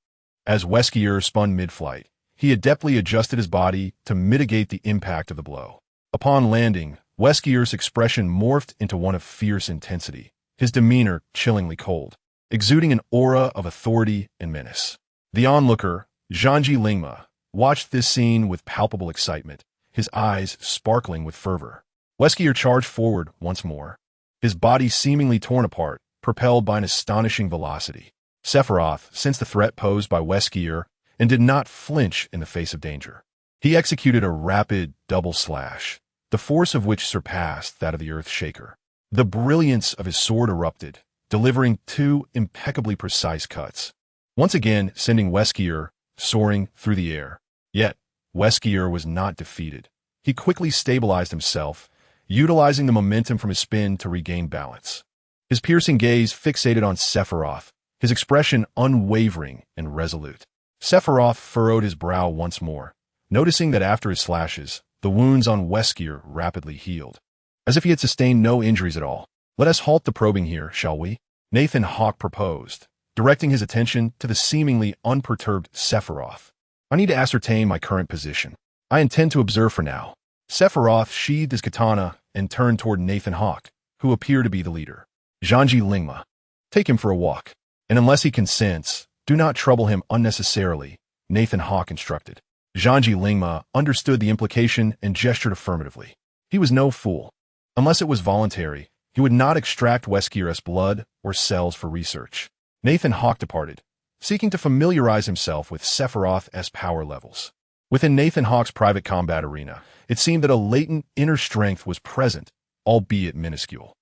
As Wesker spun mid-flight, he adeptly adjusted his body to mitigate the impact of the blow. Upon landing, Wesker's expression morphed into one of fierce intensity, his demeanor chillingly cold, exuding an aura of authority and menace. The onlooker, Zhangji Lingma, watched this scene with palpable excitement, his eyes sparkling with fervor. Wesker charged forward once more, his body seemingly torn apart, propelled by an astonishing velocity. Sephiroth sensed the threat posed by Wesker and did not flinch in the face of danger. He executed a rapid double slash, the force of which surpassed that of the Earth Shaker. The brilliance of his sword erupted, delivering 2 impeccably precise cuts, once again sending Wesker soaring through the air. Yet, Wesker was not defeated. He quickly stabilized himself, utilizing the momentum from his spin to regain balance. His piercing gaze fixated on Sephiroth, his expression unwavering and resolute. Sephiroth furrowed his brow once more, noticing that after his slashes, the wounds on Wesker rapidly healed, as if he had sustained no injuries at all. "Let us halt the probing here, shall we?" Nathan Hawke proposed, directing his attention to the seemingly unperturbed Sephiroth. "I need to ascertain my current position. I intend to observe for now." Sephiroth sheathed his katana and turned toward Nathan Hawke, who appeared to be the leader. "Zhangji Lingma, take him for a walk, and unless he consents, do not trouble him unnecessarily," Nathan Hawke instructed. Zhangji Lingma understood the implication and gestured affirmatively. He was no fool. Unless it was voluntary, he would not extract Wesker's blood or cells for research. Nathan Hawke departed, seeking to familiarize himself with Sephiroth's power levels. Within Nathan Hawke's private combat arena, it seemed that a latent inner strength was present, albeit minuscule.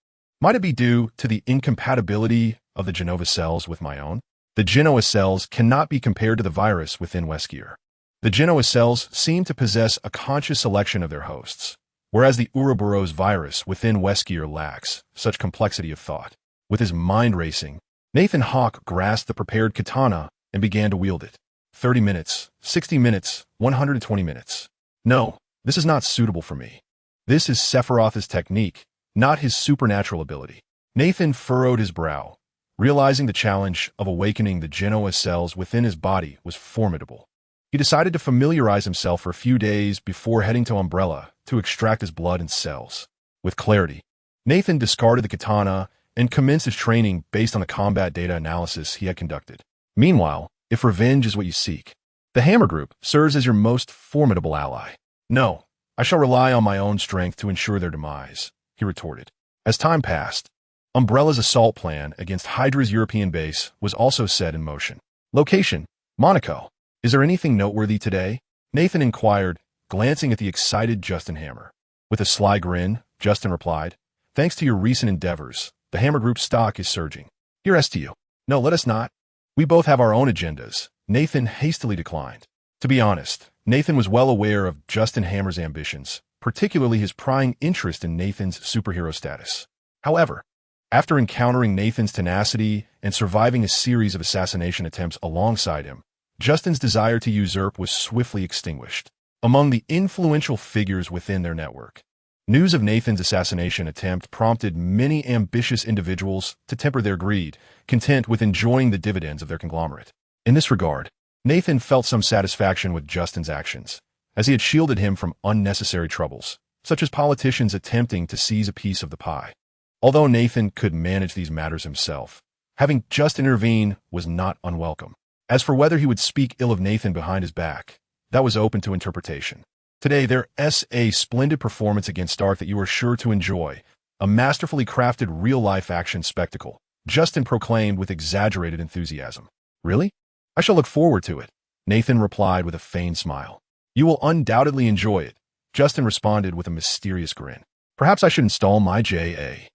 Might it be due to the incompatibility of the Genova cells with my own? The Genoa cells cannot be compared to the virus within Wesker. The Genoa cells seem to possess a conscious selection of their hosts, whereas the Ouroboros virus within Wesker lacks such complexity of thought. With his mind racing, Nathan Hawke grasped the prepared katana and began to wield it. 30 minutes, 60 minutes, 120 minutes. No, this is not suitable for me. This is Sephiroth's technique, not his supernatural ability. Nathan furrowed his brow, realizing the challenge of awakening the Genoa cells within his body was formidable. He decided to familiarize himself for a few days before heading to Umbrella to extract his blood and cells. With clarity, Nathan discarded the katana and commenced his training based on the combat data analysis he had conducted. Meanwhile, if revenge is what you seek, the Hammer Group serves as your most formidable ally. "No, I shall rely on my own strength to ensure their demise," he retorted. As time passed, Umbrella's assault plan against Hydra's European base was also set in motion. Location: Monaco. "Is there anything noteworthy today?" Nathan inquired, glancing at the excited Justin Hammer. With a sly grin, Justin replied, "Thanks to your recent endeavors, the Hammer Group stock is surging." "Here's to you." "No, let us not. We both have our own agendas," Nathan hastily declined. To be honest, Nathan was well aware of Justin Hammer's ambitions, particularly his prying interest in Nathan's superhero status. However, after encountering Nathan's tenacity and surviving a series of assassination attempts alongside him, Justin's desire to usurp was swiftly extinguished. Among the influential figures within their network, news of Nathan's assassination attempt prompted many ambitious individuals to temper their greed, content with enjoying the dividends of their conglomerate. In this regard, Nathan felt some satisfaction with Justin's actions, as he had shielded him from unnecessary troubles, such as politicians attempting to seize a piece of the pie. Although Nathan could manage these matters himself, having Justin intervene was not unwelcome. As for whether he would speak ill of Nathan behind his back, that was open to interpretation. Today, there's a splendid performance against Stark that you are sure to enjoy. A masterfully crafted real-life action spectacle, Justin proclaimed with exaggerated enthusiasm. Really? I shall look forward to it, Nathan replied with a feigned smile. You will undoubtedly enjoy it, Justin responded with a mysterious grin. Perhaps I should install my JARVIS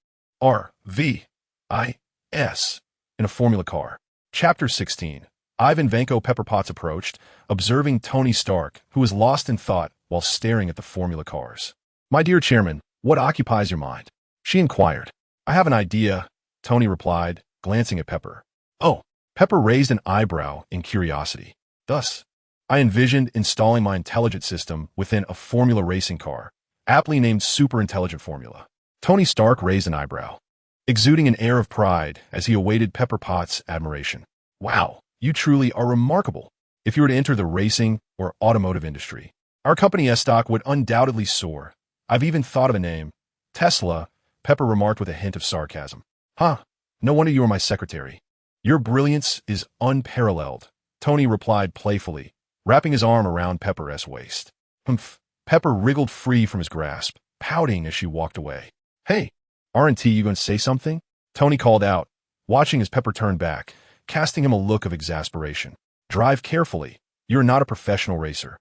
in a Formula car. Chapter 16. Ivan Vanko Pepper Potts approached, observing Tony Stark, who was lost in thought while staring at the Formula cars. My dear chairman, what occupies your mind? She inquired. I have an idea, Tony replied, glancing at Pepper. Oh, Pepper raised an eyebrow in curiosity. Thus, I envisioned installing my intelligence system within a Formula racing car, aptly named Super Intelligent Formula. Tony Stark raised an eyebrow, exuding an air of pride as he awaited Pepper Potts' admiration. Wow, you truly are remarkable. If you were to enter the racing or automotive industry, our company's stock would undoubtedly soar. I've even thought of a name. Tesla, Pepper remarked with a hint of sarcasm. Huh, no wonder you are my secretary. Your brilliance is unparalleled, Tony replied playfully, wrapping his arm around Pepper's waist. Humph. Pepper wriggled free from his grasp, pouting as she walked away. Hey, aren't you going to say something? Tony called out, watching as Pepper turned back, casting him a look of exasperation. Drive carefully. You're not a professional racer,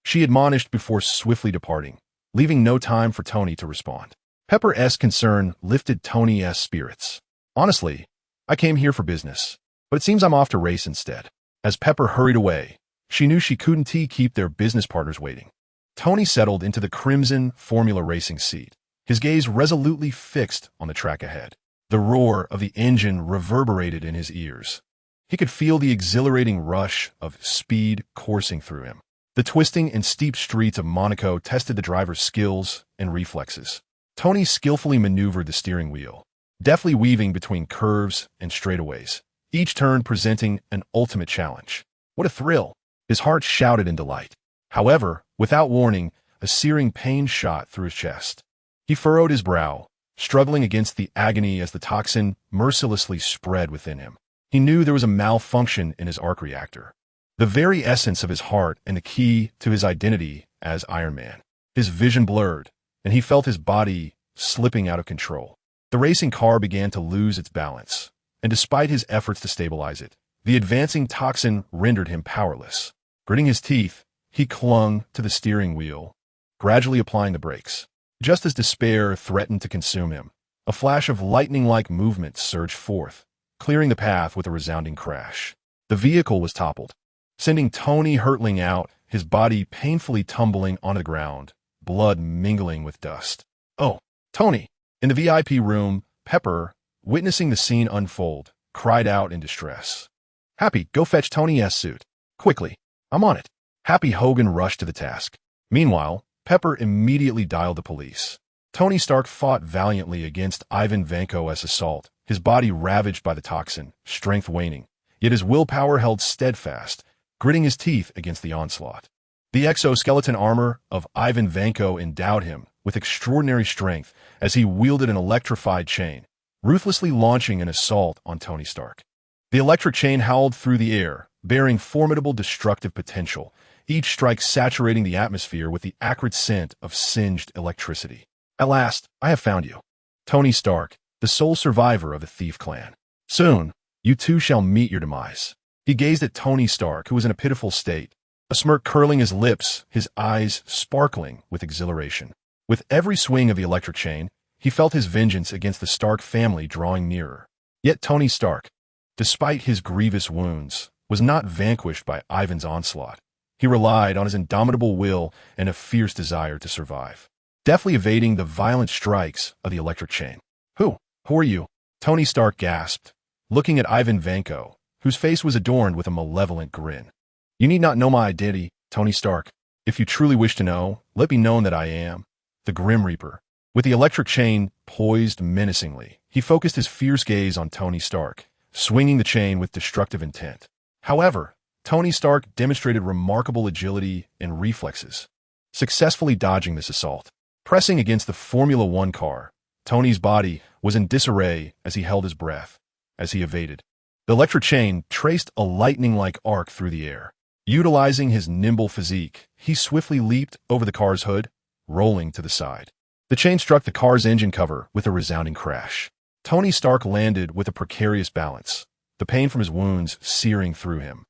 she admonished before swiftly departing, leaving no time for Tony to respond. Pepper's concern lifted Tony's spirits. Honestly, I came here for business, but it seems I'm off to race instead. As Pepper hurried away, she knew she couldn't keep their business partners waiting. Tony settled into the crimson Formula racing seat, his gaze resolutely fixed on the track ahead. The roar of the engine reverberated in his ears. He could feel the exhilarating rush of speed coursing through him. The twisting and steep streets of Monaco tested the driver's skills and reflexes. Tony skillfully maneuvered the steering wheel, deftly weaving between curves and straightaways, each turn presenting an ultimate challenge. What a thrill! His heart shouted in delight. However, without warning, a searing pain shot through his chest. He furrowed his brow, struggling against the agony as the toxin mercilessly spread within him. He knew there was a malfunction in his arc reactor, the very essence of his heart and the key to his identity as Iron Man. His vision blurred, and he felt his body slipping out of control. The racing car began to lose its balance, and despite his efforts to stabilize it, the advancing toxin rendered him powerless. Gritting his teeth, he clung to the steering wheel, gradually applying the brakes. Just as despair threatened to consume him, a flash of lightning-like movement surged forth, clearing the path with a resounding crash. The vehicle was toppled, sending Tony hurtling out, his body painfully tumbling onto the ground, blood mingling with dust. Oh, Tony! In the VIP room, Pepper, witnessing the scene unfold, cried out in distress. Happy, go fetch Tony's suit. Quickly. I'm on it. Happy Hogan rushed to the task. Meanwhile, Pepper immediately dialed the police. Tony Stark fought valiantly against Ivan Vanko's assault, his body ravaged by the toxin, strength waning, yet his willpower held steadfast, gritting his teeth against the onslaught. The exoskeleton armor of Ivan Vanko endowed him with extraordinary strength as he wielded an electrified chain, ruthlessly launching an assault on Tony Stark. The electric chain howled through the air, bearing formidable destructive potential, each strike saturating the atmosphere with the acrid scent of singed electricity. At last, I have found you, Tony Stark, the sole survivor of the Thief clan. Soon, you too shall meet your demise. He gazed at Tony Stark, who was in a pitiful state, a smirk curling his lips, his eyes sparkling with exhilaration. With every swing of the electric chain, he felt his vengeance against the Stark family drawing nearer. Yet Tony Stark, despite his grievous wounds, was not vanquished by Ivan's onslaught. He relied on his indomitable will and a fierce desire to survive, deftly evading the violent strikes of the electric chain. Who are you? Tony Stark gasped, looking at Ivan Vanko, whose face was adorned with a malevolent grin. You need not know my identity, Tony Stark. If you truly wish to know, let me know that I am the Grim Reaper. With the electric chain poised menacingly, he focused his fierce gaze on Tony Stark, swinging the chain with destructive intent. However, Tony Stark demonstrated remarkable agility and reflexes, successfully dodging this assault. Pressing against the Formula One car, Tony's body was in disarray as he held his breath, as he evaded. The electric chain traced a lightning-like arc through the air, Utilizing his nimble physique, he swiftly leaped over the car's hood, rolling to the side. The chain struck the car's engine cover with a resounding crash. Tony Stark landed with a precarious balance, the pain from his wounds searing through him.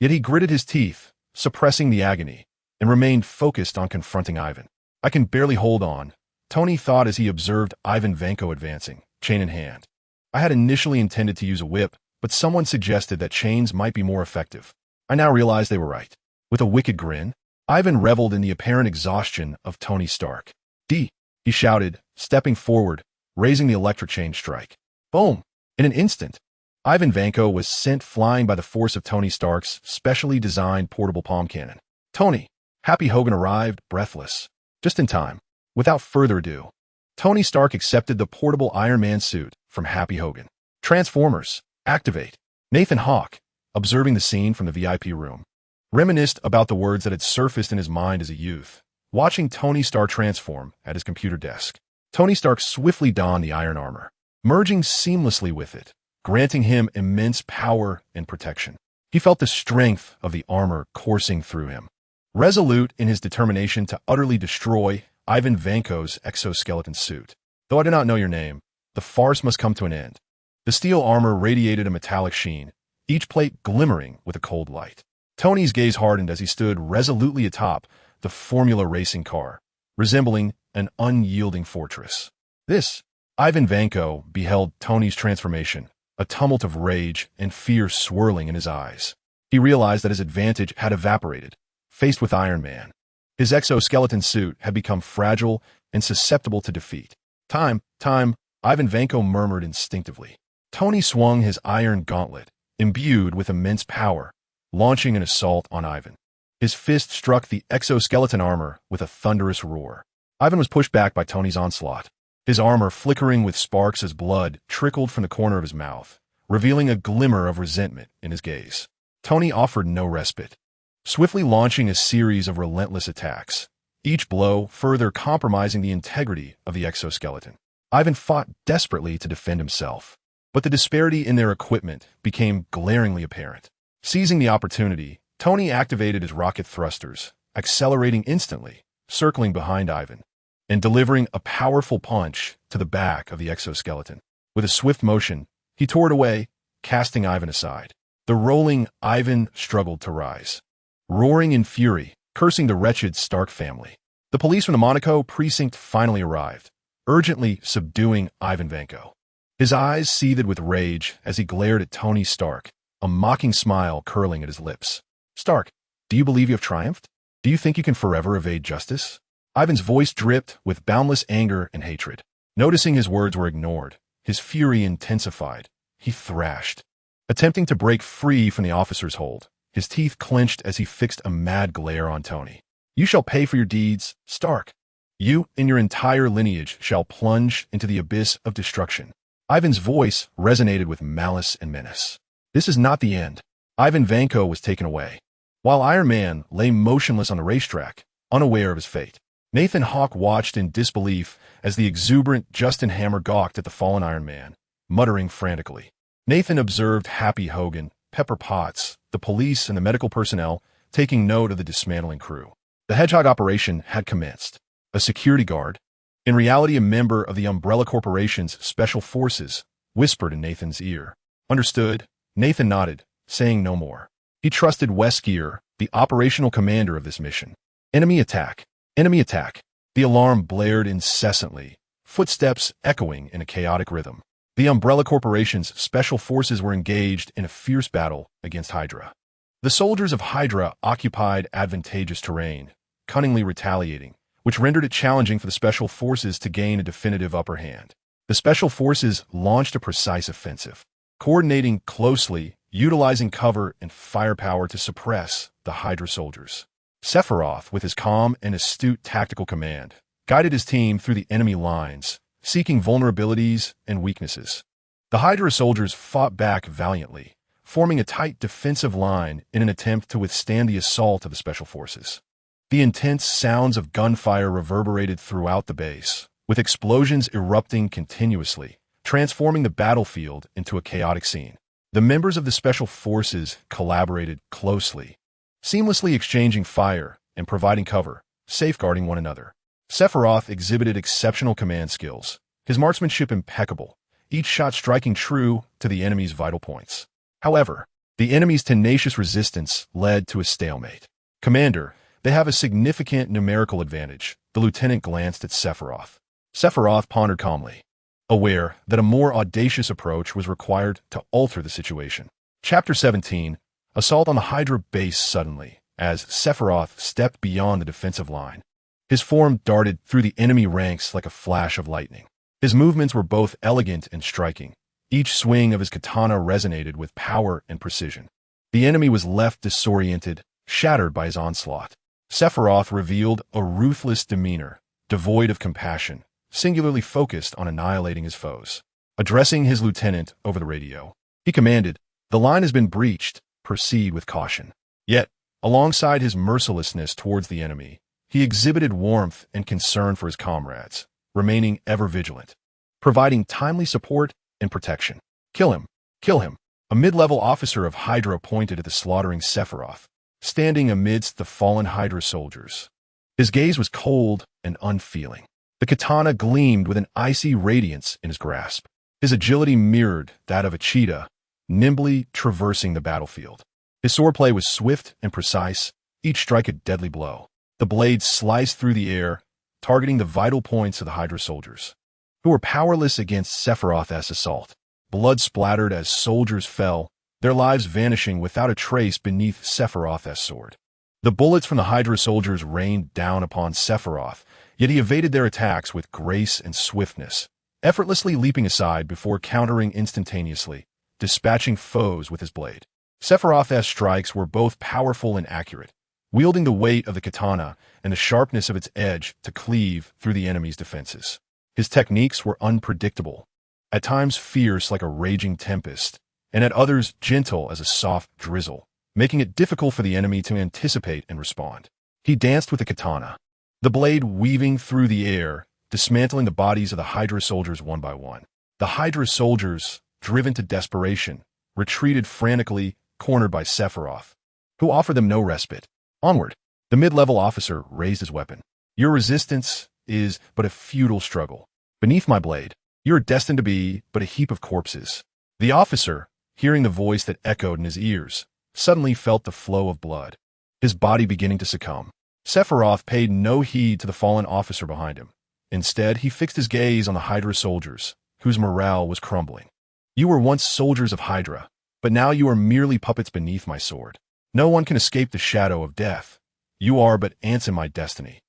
Yet he gritted his teeth, suppressing the agony, and remained focused on confronting Ivan. I can barely hold on, Tony thought as he observed Ivan Vanko advancing, chain in hand. I had initially intended to use a whip, but someone suggested that chains might be more effective. I now realized they were right. With a wicked grin, Ivan reveled in the apparent exhaustion of Tony Stark. "D," he shouted, stepping forward, raising the electric chain strike. Boom! In an instant, Ivan Vanko was sent flying by the force of Tony Stark's specially designed portable palm cannon. Tony, Happy Hogan arrived, breathless. Just in time. Without further ado, Tony Stark accepted the portable Iron Man suit from Happy Hogan. Transformers, activate. Nathan Hawke, observing the scene from the VIP room, reminisced about the words that had surfaced in his mind as a youth, watching Tony Stark transform at his computer desk. Tony Stark swiftly donned the iron armor, merging seamlessly with it, granting him immense power and protection. He felt the strength of the armor coursing through him. Resolute in his determination to utterly destroy Ivan Vanko's exoskeleton suit. Though I do not know your name, the farce must come to an end. The steel armor radiated a metallic sheen, each plate glimmering with a cold light. Tony's gaze hardened as he stood resolutely atop the Formula racing car, resembling an unyielding fortress. This, Ivan Vanko beheld Tony's transformation, a tumult of rage and fear swirling in his eyes. He realized that his advantage had evaporated, faced with Iron Man. His exoskeleton suit had become fragile and susceptible to defeat. Time, Ivan Vanko murmured instinctively. Tony swung his iron gauntlet, imbued with immense power, launching an assault on Ivan. His fist struck the exoskeleton armor with a thunderous roar. Ivan was pushed back by Tony's onslaught, his armor flickering with sparks as blood trickled from the corner of his mouth, revealing a glimmer of resentment in his gaze. Tony offered no respite, swiftly launching a series of relentless attacks, each blow further compromising the integrity of the exoskeleton. Ivan fought desperately to defend himself, but the disparity in their equipment became glaringly apparent. Seizing the opportunity, Tony activated his rocket thrusters, accelerating instantly, circling behind Ivan, and delivering a powerful punch to the back of the exoskeleton. With a swift motion, he tore it away, casting Ivan aside. The rolling Ivan struggled to rise, roaring in fury, cursing the wretched Stark family. The police from the Monaco precinct finally arrived, urgently subduing Ivan Vanko. His eyes seethed with rage as he glared at Tony Stark, a mocking smile curling at his lips. "Stark, do you believe you have triumphed? Do you think you can forever evade justice?" Ivan's voice dripped with boundless anger and hatred. Noticing his words were ignored, his fury intensified. He thrashed, attempting to break free from the officer's hold, his teeth clenched as he fixed a mad glare on Tony. "You shall pay for your deeds, Stark. You and your entire lineage shall plunge into the abyss of destruction." Ivan's voice resonated with malice and menace. This is not the end. Ivan Vanko was taken away, while Iron Man lay motionless on the racetrack, unaware of his fate. Nathan Hawke watched in disbelief as the exuberant Justin Hammer gawked at the fallen Iron Man, muttering frantically. Nathan observed Happy Hogan, Pepper Potts, the police, and the medical personnel taking note of the dismantling crew. The Hedgehog operation had commenced. A security guard, in reality a member of the Umbrella Corporation's Special Forces, whispered in Nathan's ear. "Understood." Nathan nodded, saying no more. He trusted Wesker, the operational commander of this mission. Enemy attack. Enemy attack. The alarm blared incessantly, footsteps echoing in a chaotic rhythm. The Umbrella Corporation's Special Forces were engaged in a fierce battle against Hydra. The soldiers of Hydra occupied advantageous terrain, cunningly retaliating, which rendered it challenging for the Special Forces to gain a definitive upper hand. The Special Forces launched a precise offensive, coordinating closely, utilizing cover and firepower to suppress the Hydra soldiers. Sephiroth, with his calm and astute tactical command, guided his team through the enemy lines, seeking vulnerabilities and weaknesses. The Hydra soldiers fought back valiantly, forming a tight defensive line in an attempt to withstand the assault of the Special Forces. The intense sounds of gunfire reverberated throughout the base, with explosions erupting continuously, transforming the battlefield into a chaotic scene. The members of the Special Forces collaborated closely, seamlessly exchanging fire and providing cover, safeguarding one another. Sephiroth exhibited exceptional command skills, his marksmanship impeccable, each shot striking true to the enemy's vital points. However, the enemy's tenacious resistance led to a stalemate. Commander, they have a significant numerical advantage. The lieutenant glanced at Sephiroth. Sephiroth pondered calmly, aware that a more audacious approach was required to alter the situation. Chapter 17, Assault on the Hydra Base suddenly, as Sephiroth stepped beyond the defensive line. His form darted through the enemy ranks like a flash of lightning. His movements were both elegant and striking. Each swing of his katana resonated with power and precision. The enemy was left disoriented, shattered by his onslaught. Sephiroth revealed a ruthless demeanor, devoid of compassion, singularly focused on annihilating his foes. Addressing his lieutenant over the radio, he commanded, "The line has been breached. Proceed with caution." Yet, alongside his mercilessness towards the enemy, he exhibited warmth and concern for his comrades, remaining ever vigilant, providing timely support and protection. "Kill him! Kill him!" A mid-level officer of Hydra pointed at the slaughtering Sephiroth, standing amidst the fallen Hydra soldiers. His gaze was cold and unfeeling. The katana gleamed with an icy radiance in his grasp. His agility mirrored that of a cheetah, nimbly traversing the battlefield. His swordplay was swift and precise, each strike a deadly blow. The blade sliced through the air, targeting the vital points of the Hydra soldiers, who were powerless against Sephiroth's assault. Blood splattered as soldiers fell, their lives vanishing without a trace beneath Sephiroth's sword. The bullets from the Hydra soldiers rained down upon Sephiroth, yet he evaded their attacks with grace and swiftness, effortlessly leaping aside before countering instantaneously, dispatching foes with his blade. Sephiroth's strikes were both powerful and accurate, wielding the weight of the katana and the sharpness of its edge to cleave through the enemy's defenses. His techniques were unpredictable, at times fierce like a raging tempest, and at others gentle as a soft drizzle, making it difficult for the enemy to anticipate and respond. He danced with the katana, the blade weaving through the air, dismantling the bodies of the Hydra soldiers one by one. The Hydra soldiers, driven to desperation, retreated frantically, cornered by Sephiroth, who offered them no respite. "Onward!" The mid-level officer raised his weapon. "Your resistance is but a futile struggle. Beneath my blade, you are destined to be but a heap of corpses." The officer, hearing the voice that echoed in his ears, suddenly felt the flow of blood, his body beginning to succumb. Sephiroth paid no heed to the fallen officer behind him. Instead, he fixed his gaze on the Hydra soldiers, whose morale was crumbling. "You were once soldiers of Hydra, but now you are merely puppets beneath my sword. No one can escape the shadow of death. You are but ants in my destiny."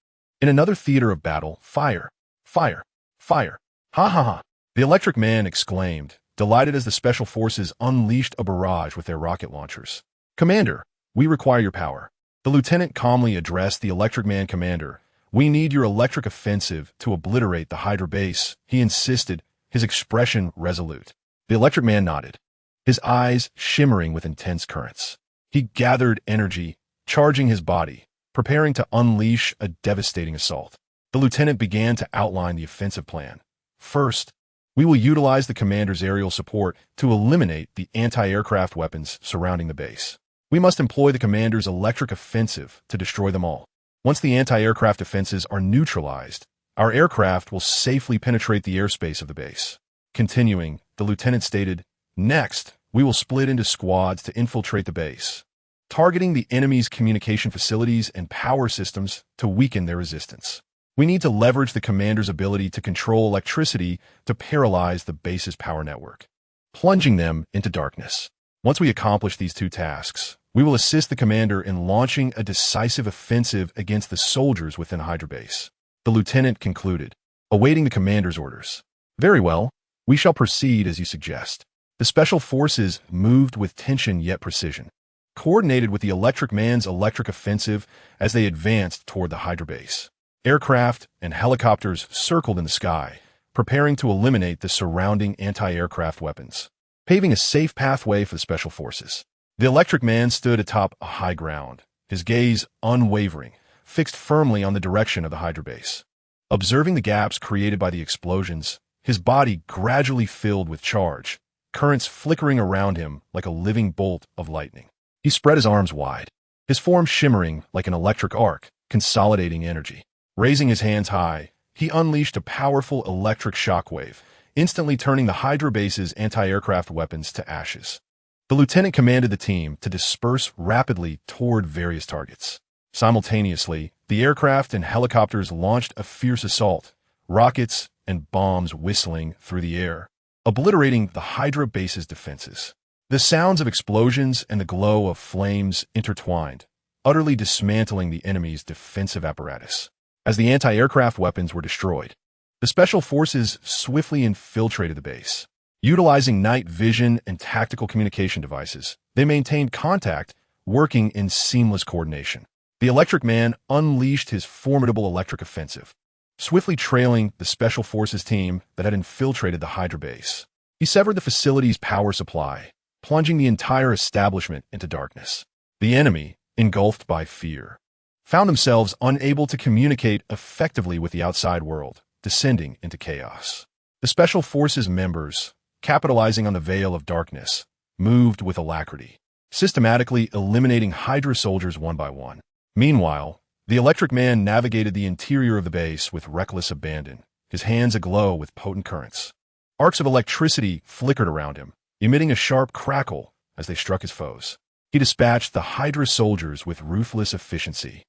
In another theater of battle, fire, fire, fire. "Ha ha ha!" The Electric Man exclaimed, delighted as the Special Forces unleashed a barrage with their rocket launchers. "Commander, we require your power." The lieutenant calmly addressed the Electric Man. "Commander, we need your electric offensive to obliterate the Hydra base," he insisted, his expression resolute. The Electric Man nodded, his eyes shimmering with intense currents. He gathered energy, charging his body, preparing to unleash a devastating assault. The lieutenant began to outline the offensive plan. "First, we will utilize the commander's aerial support to eliminate the anti-aircraft weapons surrounding the base. We must employ the commander's electric offensive to destroy them all. Once the anti-aircraft defenses are neutralized, our aircraft will safely penetrate the airspace of the base." Continuing, the lieutenant stated, "Next, we will split into squads to infiltrate the base, targeting the enemy's communication facilities and power systems to weaken their resistance. We need to leverage the commander's ability to control electricity to paralyze the base's power network, plunging them into darkness. Once we accomplish these two tasks, we will assist the commander in launching a decisive offensive against the soldiers within Hydra base." The lieutenant concluded, awaiting the commander's orders. "Very well, we shall proceed as you suggest." The Special Forces moved with tension yet precision, coordinated with the Electric Man's electric offensive as they advanced toward the Hydra base. Aircraft and helicopters circled in the sky, preparing to eliminate the surrounding anti-aircraft weapons, paving a safe pathway for the Special Forces. The Electric Man stood atop a high ground, his gaze unwavering, fixed firmly on the direction of the Hydra base. Observing the gaps created by the explosions, his body gradually filled with charge, currents flickering around him like a living bolt of lightning. He spread his arms wide, his form shimmering like an electric arc, consolidating energy. Raising his hands high, he unleashed a powerful electric shockwave, instantly turning the Hydra base's anti-aircraft weapons to ashes. The lieutenant commanded the team to disperse rapidly toward various targets. Simultaneously, the aircraft and helicopters launched a fierce assault, rockets and bombs whistling through the air, obliterating the Hydra base's defenses. The sounds of explosions and the glow of flames intertwined, utterly dismantling the enemy's defensive apparatus. As the anti-aircraft weapons were destroyed, the special forces swiftly infiltrated the base. Utilizing night vision and tactical communication devices, they maintained contact, working in seamless coordination. The Electric Man unleashed his formidable electric offensive, swiftly trailing the Special Forces team that had infiltrated the Hydra base. He severed the facility's power supply, plunging the entire establishment into darkness. The enemy, engulfed by fear, found themselves unable to communicate effectively with the outside world, descending into chaos. The Special Forces members, capitalizing on the veil of darkness, moved with alacrity, systematically eliminating Hydra soldiers one by one. Meanwhile, the Electric Man navigated the interior of the base with reckless abandon, his hands aglow with potent currents. Arcs of electricity flickered around him, emitting a sharp crackle as they struck his foes. He dispatched the Hydra soldiers with ruthless efficiency,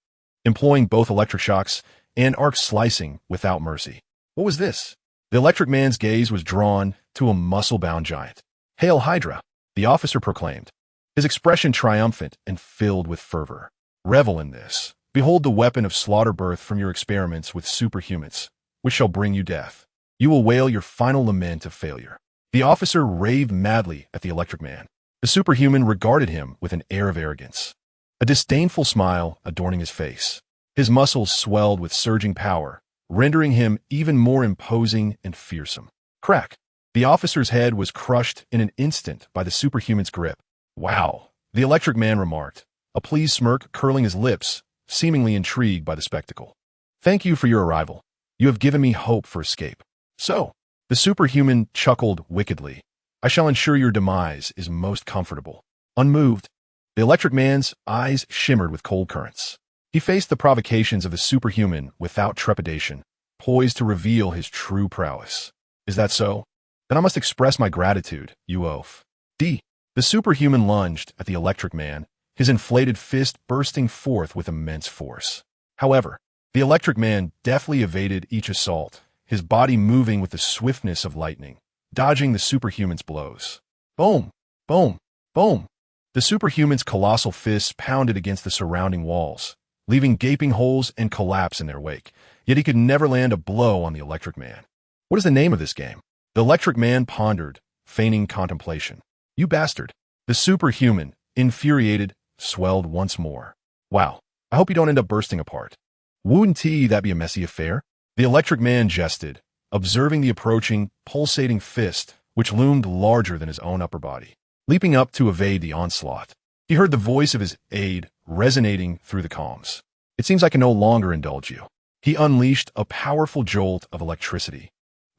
employing both electric shocks and arc slicing without mercy. What was this? The Electric Man's gaze was drawn to a muscle-bound giant. "Hail Hydra!" the officer proclaimed, his expression triumphant and filled with fervor. "Revel in this. Behold the weapon of slaughter birthed from your experiments with superhumans, which shall bring you death. You will wail your final lament of failure." The officer raved madly at the Electric Man. The superhuman regarded him with an air of arrogance, a disdainful smile adorning his face. His muscles swelled with surging power, rendering him even more imposing and fearsome. Crack! The officer's head was crushed in an instant by the superhuman's grip. "Wow," the Electric Man remarked, a pleased smirk curling his lips, seemingly intrigued by the spectacle. "Thank you for your arrival. You have given me hope for escape." "So," the superhuman chuckled wickedly, "I shall ensure your demise is most comfortable." Unmoved, the Electric Man's eyes shimmered with cold currents. He faced the provocations of the superhuman without trepidation, poised to reveal his true prowess. "Is that so? Then I must express my gratitude, you oaf." The superhuman lunged at the Electric Man, his inflated fist bursting forth with immense force. However, the Electric Man deftly evaded each assault, his body moving with the swiftness of lightning, dodging the superhuman's blows. Boom! Boom! Boom! The superhuman's colossal fists pounded against the surrounding walls, leaving gaping holes and collapse in their wake, yet he could never land a blow on the Electric Man. What is the name of this game? The Electric Man pondered, feigning contemplation. "You bastard!" The superhuman, infuriated, swelled once more. "Wow, I hope you don't end up bursting apart. Wouldn't that be a messy affair?" The Electric Man jested, observing the approaching, pulsating fist, which loomed larger than his own upper body. Leaping up to evade the onslaught, he heard the voice of his aide resonating through the comms. "It seems I can no longer indulge you." He unleashed a powerful jolt of electricity,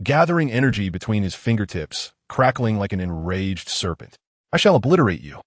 gathering energy between his fingertips, crackling like an enraged serpent. "I shall obliterate you."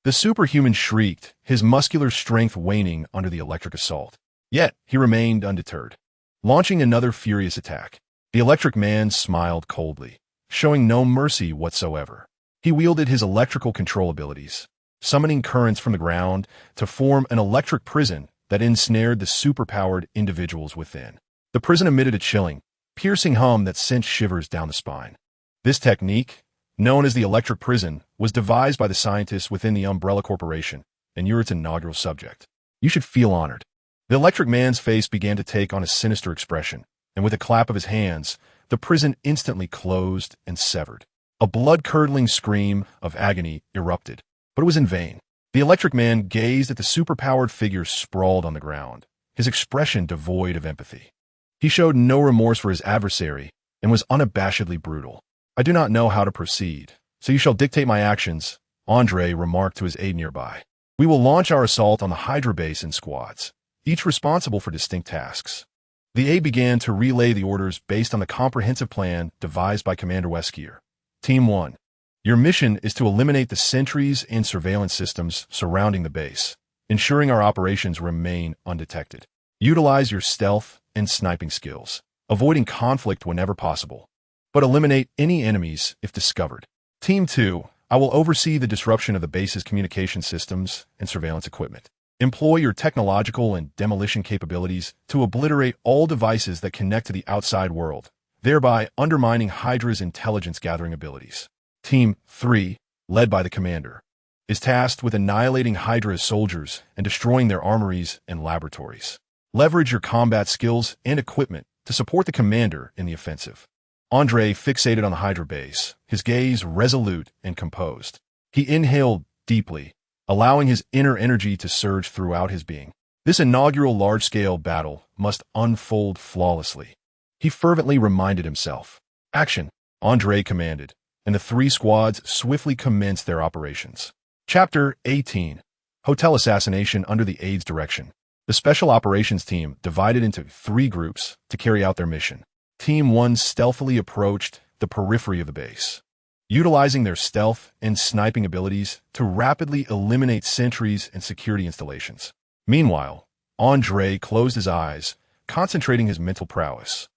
The superhuman shrieked, his muscular strength waning under the electric assault. Yet, he remained undeterred. Launching another furious attack, the Electric Man smiled coldly, showing no mercy whatsoever. He wielded his electrical control abilities, summoning currents from the ground to form an electric prison that ensnared the superpowered individuals within. The prison emitted a chilling, piercing hum that sent shivers down the spine. This technique, known as the electric prison, was devised by the scientists within the Umbrella Corporation, and you're its inaugural subject. You should feel honored. The Electric Man's face began to take on a sinister expression, and with a clap of his hands, the prison instantly closed and severed. A blood-curdling scream of agony erupted, but it was in vain. The Electric Man gazed at the superpowered figure sprawled on the ground, his expression devoid of empathy. He showed no remorse for his adversary and was unabashedly brutal. "I do not know how to proceed, so you shall dictate my actions," Andre remarked to his aide nearby. "We will launch our assault on the Hydra base in squads, each responsible for distinct tasks." The aide began to relay the orders based on the comprehensive plan devised by Commander Wesker. Team 1. Your mission is to eliminate the sentries and surveillance systems surrounding the base, ensuring our operations remain undetected. Utilize your stealth and sniping skills, avoiding conflict whenever possible, but eliminate any enemies if discovered. Team 2, I will oversee the disruption of the base's communication systems and surveillance equipment. Employ your technological and demolition capabilities to obliterate all devices that connect to the outside world, thereby undermining Hydra's intelligence-gathering abilities. Team 3, led by the commander, is tasked with annihilating Hydra's soldiers and destroying their armories and laboratories. Leverage your combat skills and equipment to support the commander in the offensive. Andre fixated on the Hydra base, his gaze resolute and composed. He inhaled deeply, allowing his inner energy to surge throughout his being. This inaugural large-scale battle must unfold flawlessly. He fervently reminded himself. Action, Andre commanded, and the three squads swiftly commenced their operations. Chapter 18. Hotel Assassination under the AID's direction. The Special Operations Team divided into 3 groups to carry out their mission. Team 1 stealthily approached the periphery of the base, utilizing their stealth and sniping abilities to rapidly eliminate sentries and security installations. Meanwhile, Andre closed his eyes, concentrating his mental prowess,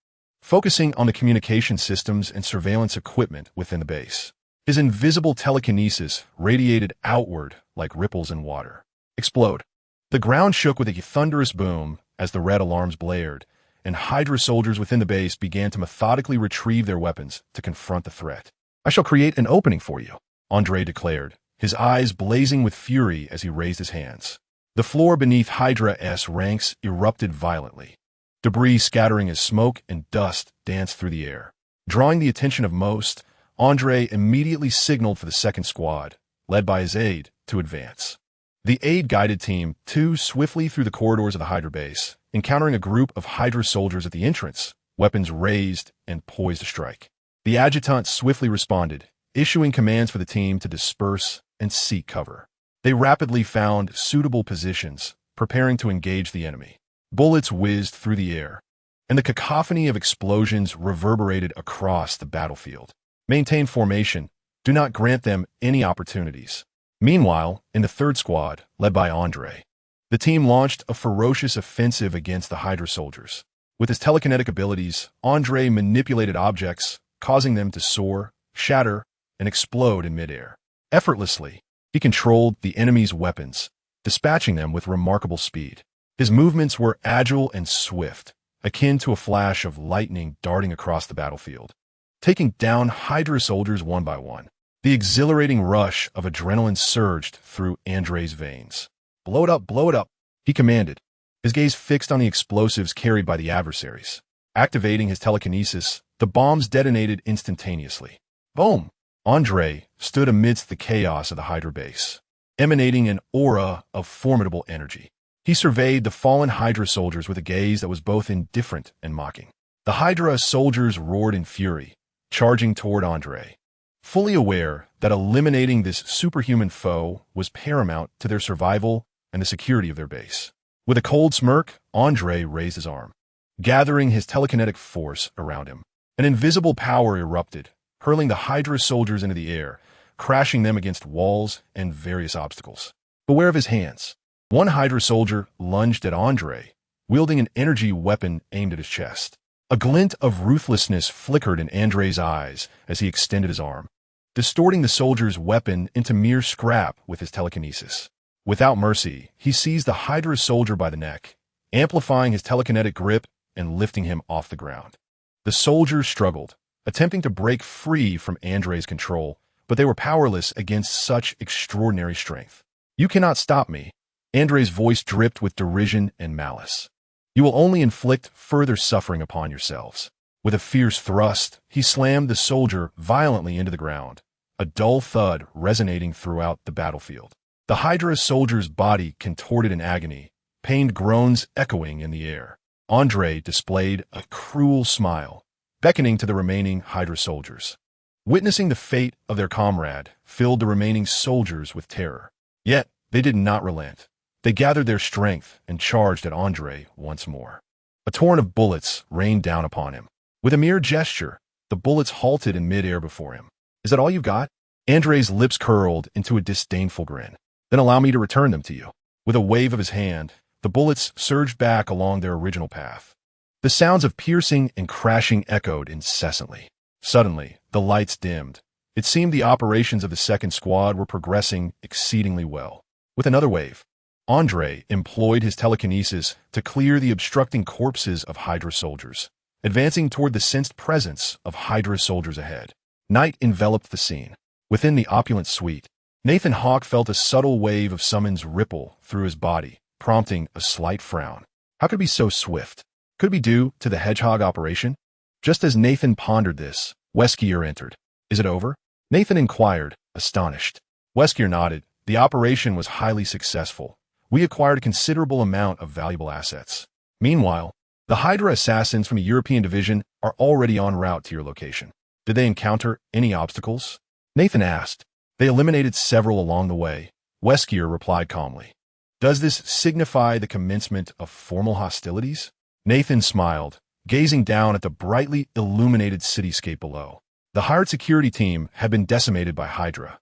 focusing on the communication systems and surveillance equipment within the base. His invisible telekinesis radiated outward like ripples in water. Explode. The ground shook with a thunderous boom as the red alarms blared, and Hydra soldiers within the base began to methodically retrieve their weapons to confront the threat. I shall create an opening for you, Andre declared, his eyes blazing with fury as he raised his hands. The floor beneath Hydra's ranks erupted violently, debris scattering as smoke and dust danced through the air. Drawing the attention of most, Andre immediately signaled for the second squad, led by his aide, to advance. The aide-guided Team 2 swiftly through the corridors of the Hydra base, encountering a group of Hydra soldiers at the entrance, weapons raised and poised to strike. The adjutant swiftly responded, issuing commands for the team to disperse and seek cover. They rapidly found suitable positions, preparing to engage the enemy. Bullets whizzed through the air, and the cacophony of explosions reverberated across the battlefield. Maintain formation. Do not grant them any opportunities. Meanwhile, in the third squad, led by Andre, the team launched a ferocious offensive against the Hydra soldiers. With his telekinetic abilities, Andre manipulated objects, causing them to soar, shatter, and explode in midair. Effortlessly, he controlled the enemy's weapons, dispatching them with remarkable speed. His movements were agile and swift, akin to a flash of lightning darting across the battlefield, taking down Hydra soldiers one by one. The exhilarating rush of adrenaline surged through Andre's veins. Blow it up, he commanded, his gaze fixed on the explosives carried by the adversaries. Activating his telekinesis, the bombs detonated instantaneously. Boom! Andre stood amidst the chaos of the Hydra base, emanating an aura of formidable energy. He surveyed the fallen Hydra soldiers with a gaze that was both indifferent and mocking. The Hydra soldiers roared in fury, charging toward Andre, fully aware that eliminating this superhuman foe was paramount to their survival and the security of their base. With a cold smirk, Andre raised his arm, gathering his telekinetic force around him. An invisible power erupted, hurling the Hydra soldiers into the air, crashing them against walls and various obstacles. Beware of his hands. One Hydra soldier lunged at Andre, wielding an energy weapon aimed at his chest. A glint of ruthlessness flickered in Andre's eyes as he extended his arm, distorting the soldier's weapon into mere scrap with his telekinesis. Without mercy, he seized the Hydra soldier by the neck, amplifying his telekinetic grip and lifting him off the ground. The soldiers struggled, attempting to break free from Andre's control, but they were powerless against such extraordinary strength. You cannot stop me. Andre's voice dripped with derision and malice. You will only inflict further suffering upon yourselves. With a fierce thrust, he slammed the soldier violently into the ground, a dull thud resonating throughout the battlefield. The Hydra soldier's body contorted in agony, pained groans echoing in the air. Andre displayed a cruel smile, beckoning to the remaining Hydra soldiers. Witnessing the fate of their comrade filled the remaining soldiers with terror. Yet, they did not relent. They gathered their strength and charged at Andre once more. A torrent of bullets rained down upon him. With a mere gesture, the bullets halted in midair before him. Is that all you've got? Andre's lips curled into a disdainful grin. Then allow me to return them to you. With a wave of his hand, the bullets surged back along their original path. The sounds of piercing and crashing echoed incessantly. Suddenly, the lights dimmed. It seemed the operations of the second squad were progressing exceedingly well. With another wave, Andre employed his telekinesis to clear the obstructing corpses of Hydra soldiers, advancing toward the sensed presence of Hydra soldiers ahead. Night enveloped the scene. Within the opulent suite, Nathan Hawke felt a subtle wave of summons ripple through his body, prompting a slight frown. How could it be so swift? Could it be due to the Hedgehog operation? Just as Nathan pondered this, Wesker entered. Is it over? Nathan inquired, astonished. Wesker nodded. The operation was highly successful. We acquired a considerable amount of valuable assets. Meanwhile, the Hydra assassins from the European division are already en route to your location. Did they encounter any obstacles? Nathan asked. They eliminated several along the way. Wesker replied calmly. Does this signify the commencement of formal hostilities? Nathan smiled, gazing down at the brightly illuminated cityscape below. The hired security team had been decimated by Hydra,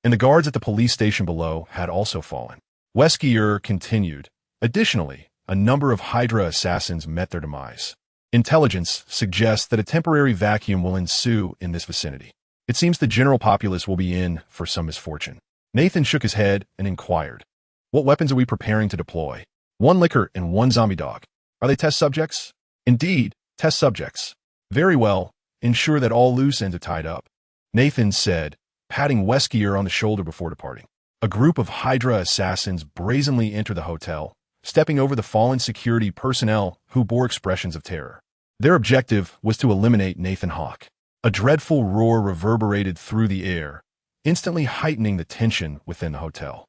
and the guards at the police station below had also fallen. Wesker continued. Additionally, a number of Hydra assassins met their demise. Intelligence suggests that a temporary vacuum will ensue in this vicinity. It seems the general populace will be in for some misfortune. Nathan shook his head and inquired, what weapons are we preparing to deploy? 1 licker and 1 zombie dog. Are they test subjects? Indeed, test subjects. Very well. Ensure that all loose ends are tied up. Nathan said, patting Wesker on the shoulder before departing. A group of Hydra assassins brazenly entered the hotel, stepping over the fallen security personnel who bore expressions of terror. Their objective was to eliminate Nathan Hawke. A dreadful roar reverberated through the air, instantly heightening the tension within the hotel.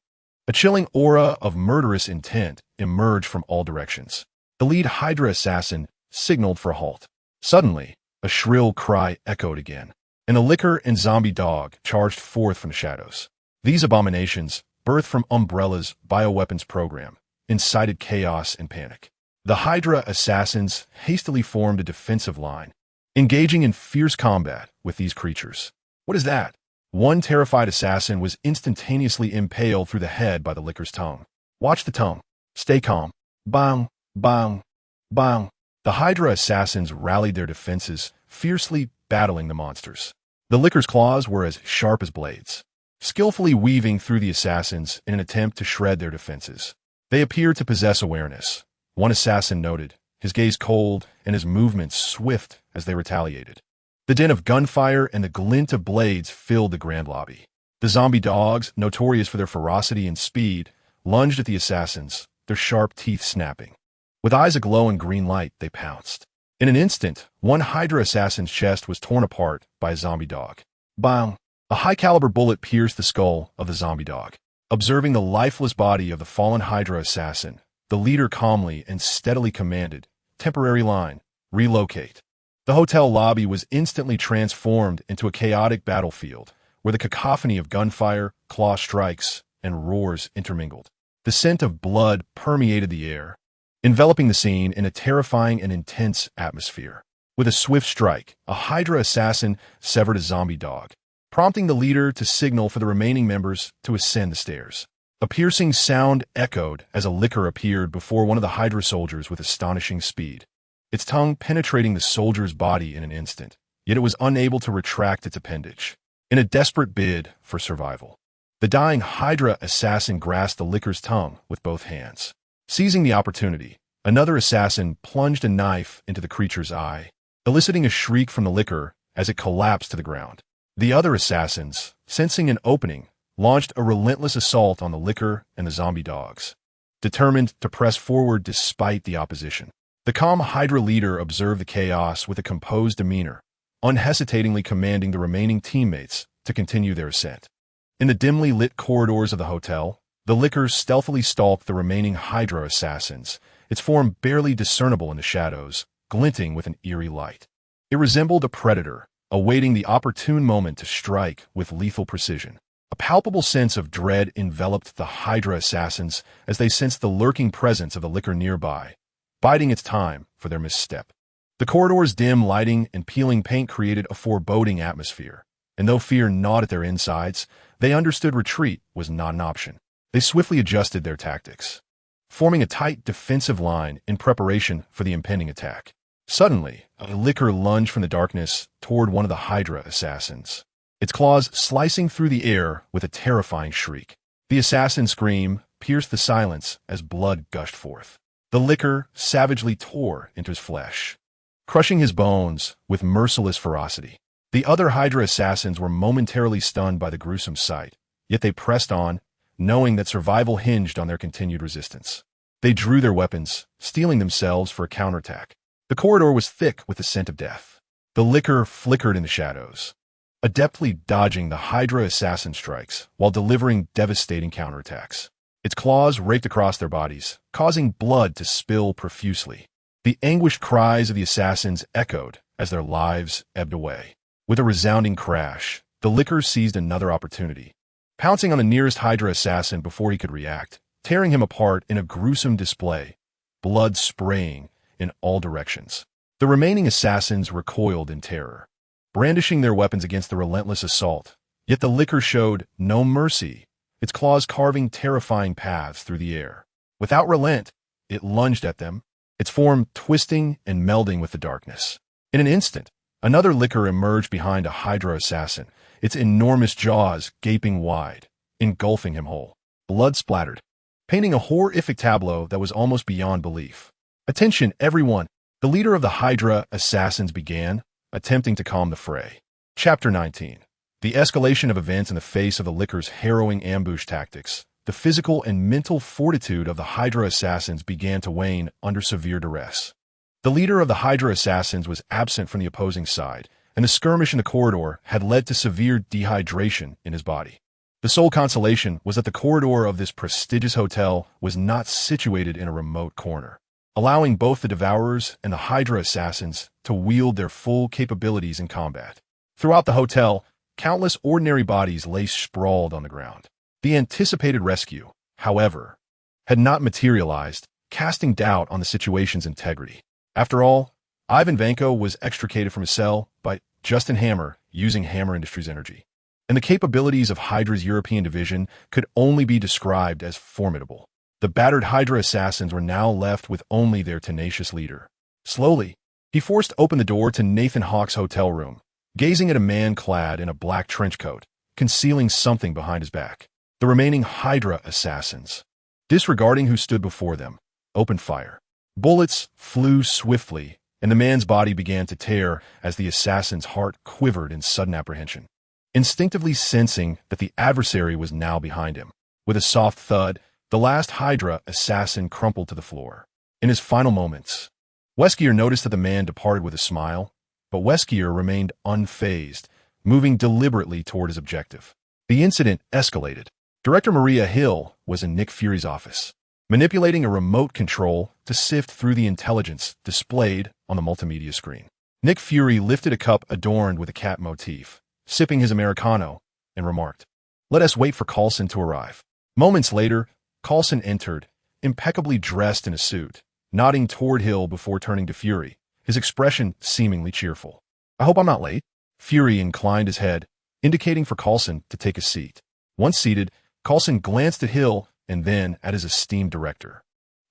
A chilling aura of murderous intent emerged from all directions. The lead Hydra assassin signaled for a halt. Suddenly, a shrill cry echoed again, and a licker and zombie dog charged forth from the shadows. These abominations, birthed from Umbrella's bioweapons program, incited chaos and panic. The Hydra assassins hastily formed a defensive line, engaging in fierce combat with these creatures. What is that? One terrified assassin was instantaneously impaled through the head by the licker's tongue. Watch the tongue. Stay calm. Bang, bang, bang. The Hydra assassins rallied their defenses, fiercely battling the monsters. The licker's claws were as sharp as blades, skillfully weaving through the assassins in an attempt to shred their defenses. They appeared to possess awareness. One assassin noted, his gaze cold and his movements swift as they retaliated. The din of gunfire and the glint of blades filled the grand lobby. The zombie dogs, notorious for their ferocity and speed, lunged at the assassins, their sharp teeth snapping. With eyes aglow in green light, they pounced. In an instant, one Hydra assassin's chest was torn apart by a zombie dog. Bang! A high-caliber bullet pierced the skull of the zombie dog. Observing the lifeless body of the fallen Hydra assassin, the leader calmly and steadily commanded, "Temporary line, relocate." The hotel lobby was instantly transformed into a chaotic battlefield, where the cacophony of gunfire, claw strikes, and roars intermingled. The scent of blood permeated the air, enveloping the scene in a terrifying and intense atmosphere. With a swift strike, a Hydra assassin severed a zombie dog, prompting the leader to signal for the remaining members to ascend the stairs. A piercing sound echoed as a licker appeared before one of the Hydra soldiers with astonishing speed, its tongue penetrating the soldier's body in an instant, yet it was unable to retract its appendage. In a desperate bid for survival, the dying Hydra assassin grasped the licker's tongue with both hands. Seizing the opportunity, another assassin plunged a knife into the creature's eye, eliciting a shriek from the licker as it collapsed to the ground. The other assassins, sensing an opening, launched a relentless assault on the licker and the zombie dogs, determined to press forward despite the opposition. The calm Hydra leader observed the chaos with a composed demeanor, unhesitatingly commanding the remaining teammates to continue their ascent. In the dimly lit corridors of the hotel, the licker stealthily stalked the remaining Hydra assassins, its form barely discernible in the shadows, glinting with an eerie light. It resembled a predator, awaiting the opportune moment to strike with lethal precision. A palpable sense of dread enveloped the Hydra assassins as they sensed the lurking presence of the licker nearby, biding its time for their misstep. The corridor's dim lighting and peeling paint created a foreboding atmosphere, and though fear gnawed at their insides, they understood retreat was not an option. They swiftly adjusted their tactics. forming a tight defensive line in preparation for the impending attack. Suddenly, a licker lunged from the darkness toward one of the Hydra assassins, its claws slicing through the air with a terrifying shriek. The assassin's scream pierced the silence as blood gushed forth. The licker savagely tore into his flesh, crushing his bones with merciless ferocity. The other Hydra assassins were momentarily stunned by the gruesome sight, yet they pressed on, knowing that survival hinged on their continued resistance. They drew their weapons, steeling themselves for a counterattack. The corridor was thick with the scent of death. The licker flickered in the shadows, adeptly dodging the Hydra assassin strikes while delivering devastating counterattacks. Its claws raked across their bodies, causing blood to spill profusely. The anguished cries of the assassins echoed as their lives ebbed away. With a resounding crash, the licker seized another opportunity, pouncing on the nearest Hydra assassin before he could react, tearing him apart in a gruesome display, blood spraying in all directions. The remaining assassins recoiled in terror, brandishing their weapons against the relentless assault. Yet the licker showed no mercy, its claws carving terrifying paths through the air. Without relent, it lunged at them, its form twisting and melding with the darkness. In an instant, another licker emerged behind a Hydra assassin, its enormous jaws gaping wide, engulfing him whole. Blood splattered, painting a horrific tableau that was almost beyond belief. "Attention, everyone!" The leader of the Hydra assassins began, attempting to calm the fray. Chapter 19. The escalation of events in the face of the licker's harrowing ambush tactics. The physical and mental fortitude of the Hydra assassins began to wane under severe duress. The leader of the Hydra assassins was absent from the opposing side, and the skirmish in the corridor had led to severe dehydration in his body. The sole consolation was that the corridor of this prestigious hotel was not situated in a remote corner, allowing both the Devourers and the Hydra assassins to wield their full capabilities in combat. Throughout the hotel, countless ordinary bodies lay sprawled on the ground. The anticipated rescue, however, had not materialized, casting doubt on the situation's integrity. After all, Ivan Vanko was extricated from his cell by Justin Hammer using Hammer Industries energy, and the capabilities of Hydra's European division could only be described as formidable. The battered Hydra assassins were now left with only their tenacious leader. Slowly, he forced open the door to Nathan Hawke's hotel room, gazing at a man clad in a black trench coat, concealing something behind his back. The remaining Hydra assassins, disregarding who stood before them, opened fire. Bullets flew swiftly, and the man's body began to tear as the assassin's heart quivered in sudden apprehension, instinctively sensing that the adversary was now behind him. With a soft thud, the last Hydra assassin crumpled to the floor. In his final moments, Wesker noticed that the man departed with a smile, but Wesker remained unfazed, moving deliberately toward his objective. The incident escalated. Director Maria Hill was in Nick Fury's office, manipulating a remote control to sift through the intelligence displayed on the multimedia screen. Nick Fury lifted a cup adorned with a cat motif, sipping his Americano, and remarked, "Let us wait for Coulson to arrive." Moments later, Coulson entered, impeccably dressed in a suit, nodding toward Hill before turning to Fury, his expression seemingly cheerful. "I hope I'm not late." Fury inclined his head, indicating for Coulson to take a seat. Once seated, Coulson glanced at Hill and then at his esteemed director.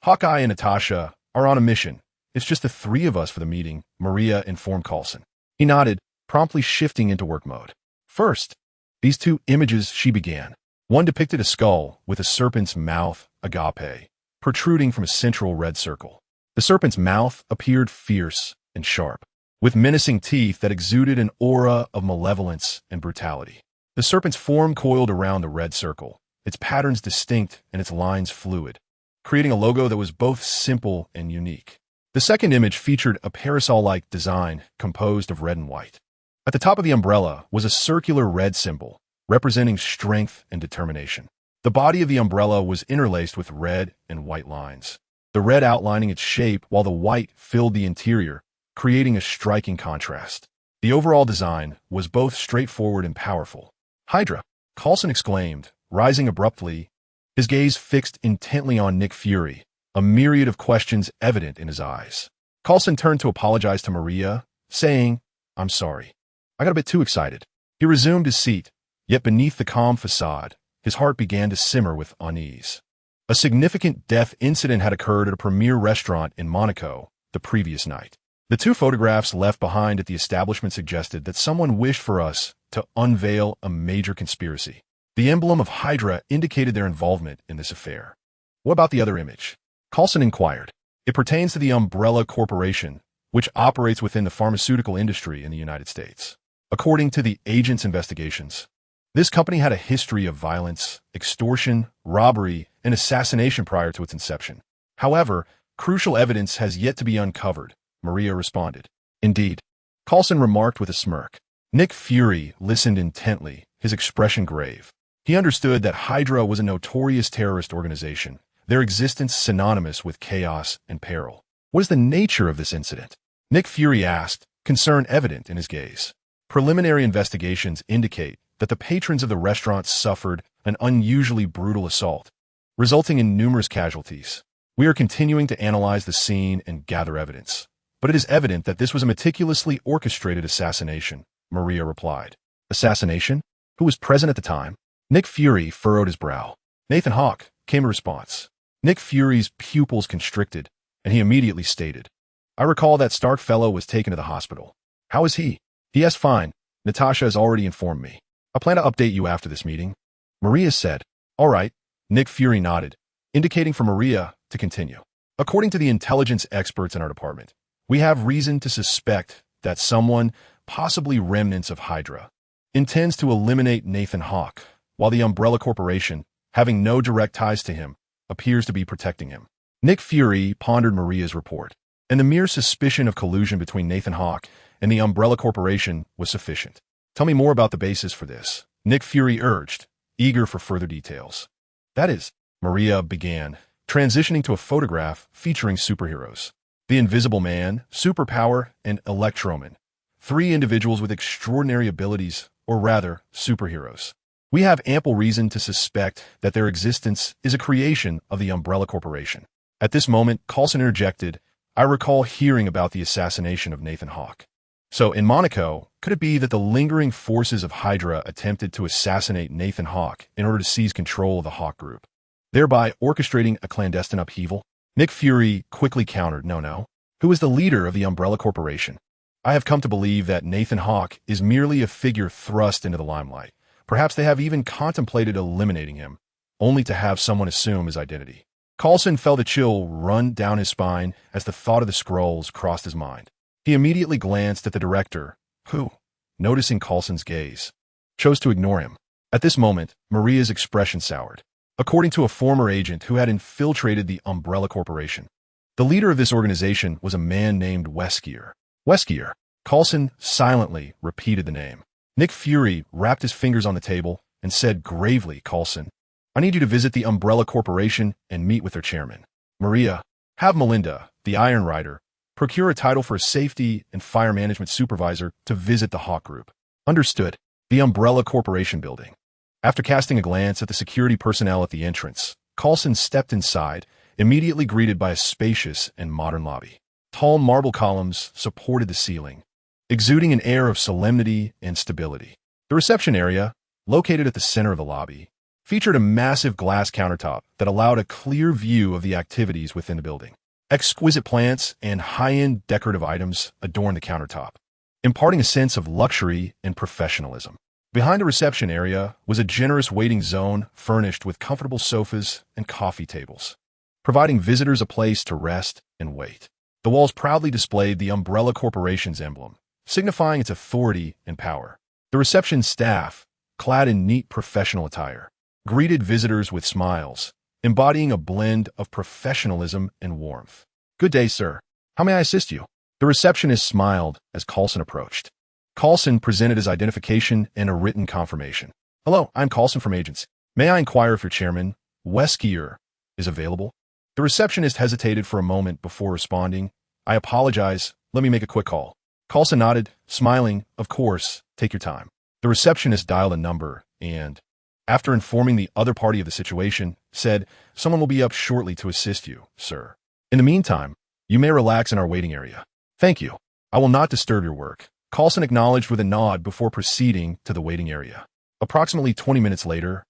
"Hawkeye and Natasha are on a mission. It's just the three of us for the meeting," Maria informed Coulson. He nodded, promptly shifting into work mode. "First, these two images," she began. One depicted a skull with a serpent's mouth, agape, protruding from a central red circle. The serpent's mouth appeared fierce and sharp, with menacing teeth that exuded an aura of malevolence and brutality. The serpent's form coiled around the red circle, its patterns distinct and its lines fluid, creating a logo that was both simple and unique. The second image featured a parasol-like design composed of red and white. At the top of the umbrella was a circular red symbol, representing strength and determination. The body of the umbrella was interlaced with red and white lines, the red outlining its shape while the white filled the interior, creating a striking contrast. The overall design was both straightforward and powerful. "Hydra!" Coulson exclaimed, rising abruptly, his gaze fixed intently on Nick Fury, a myriad of questions evident in his eyes. Coulson turned to apologize to Maria, saying, "I'm sorry. I got a bit too excited." He resumed his seat, yet beneath the calm facade, his heart began to simmer with unease. A significant death incident had occurred at a premier restaurant in Monaco the previous night. The two photographs left behind at the establishment suggested that someone wished for us to unveil a major conspiracy. The emblem of Hydra indicated their involvement in this affair. What about the other image? Coulson inquired. It pertains to the Umbrella Corporation, which operates within the pharmaceutical industry in the United States. According to the agent's investigations, this company had a history of violence, extortion, robbery, and assassination prior to its inception. However, crucial evidence has yet to be uncovered, Maria responded. Indeed, Coulson remarked with a smirk. Nick Fury listened intently, his expression grave. He understood that Hydra was a notorious terrorist organization, their existence synonymous with chaos and peril. What is the nature of this incident? Nick Fury asked, concern evident in his gaze. Preliminary investigations indicate that the patrons of the restaurant suffered an unusually brutal assault, resulting in numerous casualties. We are continuing to analyze the scene and gather evidence, but it is evident that this was a meticulously orchestrated assassination, Maria replied. Assassination? Who was present at the time? Nick Fury furrowed his brow. Nathan Hawke, came a response. Nick Fury's pupils constricted, and he immediately stated, I recall that Stark fellow was taken to the hospital. How is he? Yes, fine. Natasha has already informed me. I plan to update you after this meeting. Maria said, all right. Nick Fury nodded, indicating for Maria to continue. According to the intelligence experts in our department, we have reason to suspect that someone, possibly remnants of Hydra, intends to eliminate Nathan Hawke, while the Umbrella Corporation, having no direct ties to him, appears to be protecting him. Nick Fury pondered Maria's report, and the mere suspicion of collusion between Nathan Hawke and the Umbrella Corporation was sufficient. Tell me more about the basis for this, Nick Fury urged, eager for further details. That is, Maria began, transitioning to a photograph featuring superheroes. The Invisible Man, Superpower, and Electroman. 3 individuals with extraordinary abilities, or rather, superheroes. We have ample reason to suspect that their existence is a creation of the Umbrella Corporation. At this moment, Coulson interjected, I recall hearing about the assassination of Nathan Hawke. So, in Monaco, could it be that the lingering forces of Hydra attempted to assassinate Nathan Hawke in order to seize control of the Hawke Group, thereby orchestrating a clandestine upheaval? Nick Fury quickly countered, no. Who is the leader of the Umbrella Corporation? I have come to believe that Nathan Hawke is merely a figure thrust into the limelight. Perhaps they have even contemplated eliminating him, only to have someone assume his identity. Coulson felt a chill run down his spine as the thought of the scrolls crossed his mind. He immediately glanced at the director, who, noticing Coulson's gaze, chose to ignore him. At this moment, Maria's expression soured. According to a former agent who had infiltrated the Umbrella Corporation, the leader of this organization was a man named Wesker. Wesker. Coulson silently repeated the name. Nick Fury wrapped his fingers on the table and said gravely, Coulson, I need you to visit the Umbrella Corporation and meet with their chairman. Maria, have Melinda, the Iron Rider, procure a title for a safety and fire management supervisor to visit the Hawke Group. Understood. The Umbrella Corporation building. After casting a glance at the security personnel at the entrance, Coulson stepped inside, immediately greeted by a spacious and modern lobby. Tall marble columns supported the ceiling, exuding an air of solemnity and stability. The reception area, located at the center of the lobby, featured a massive glass countertop that allowed a clear view of the activities within the building. Exquisite plants and high-end decorative items adorned the countertop, imparting a sense of luxury and professionalism. Behind the reception area was a generous waiting zone furnished with comfortable sofas and coffee tables, providing visitors a place to rest and wait. The walls proudly displayed the Umbrella Corporation's emblem, signifying its authority and power. The reception staff, clad in neat professional attire, greeted visitors with smiles, embodying a blend of professionalism and warmth. Good day, sir. How may I assist you? The receptionist smiled as Coulson approached. Coulson presented his identification and a written confirmation. Hello, I'm Coulson from Agents. May I inquire if your chairman, Wesker, is available? The receptionist hesitated for a moment before responding. I apologize. Let me make a quick call. Coulson nodded, smiling. Of course, take your time. The receptionist dialed a number and, after informing the other party of the situation, said, someone will be up shortly to assist you, sir. In the meantime, you may relax in our waiting area. Thank you. I will not disturb your work. Coulson acknowledged with a nod before proceeding to the waiting area. Approximately 20 minutes later,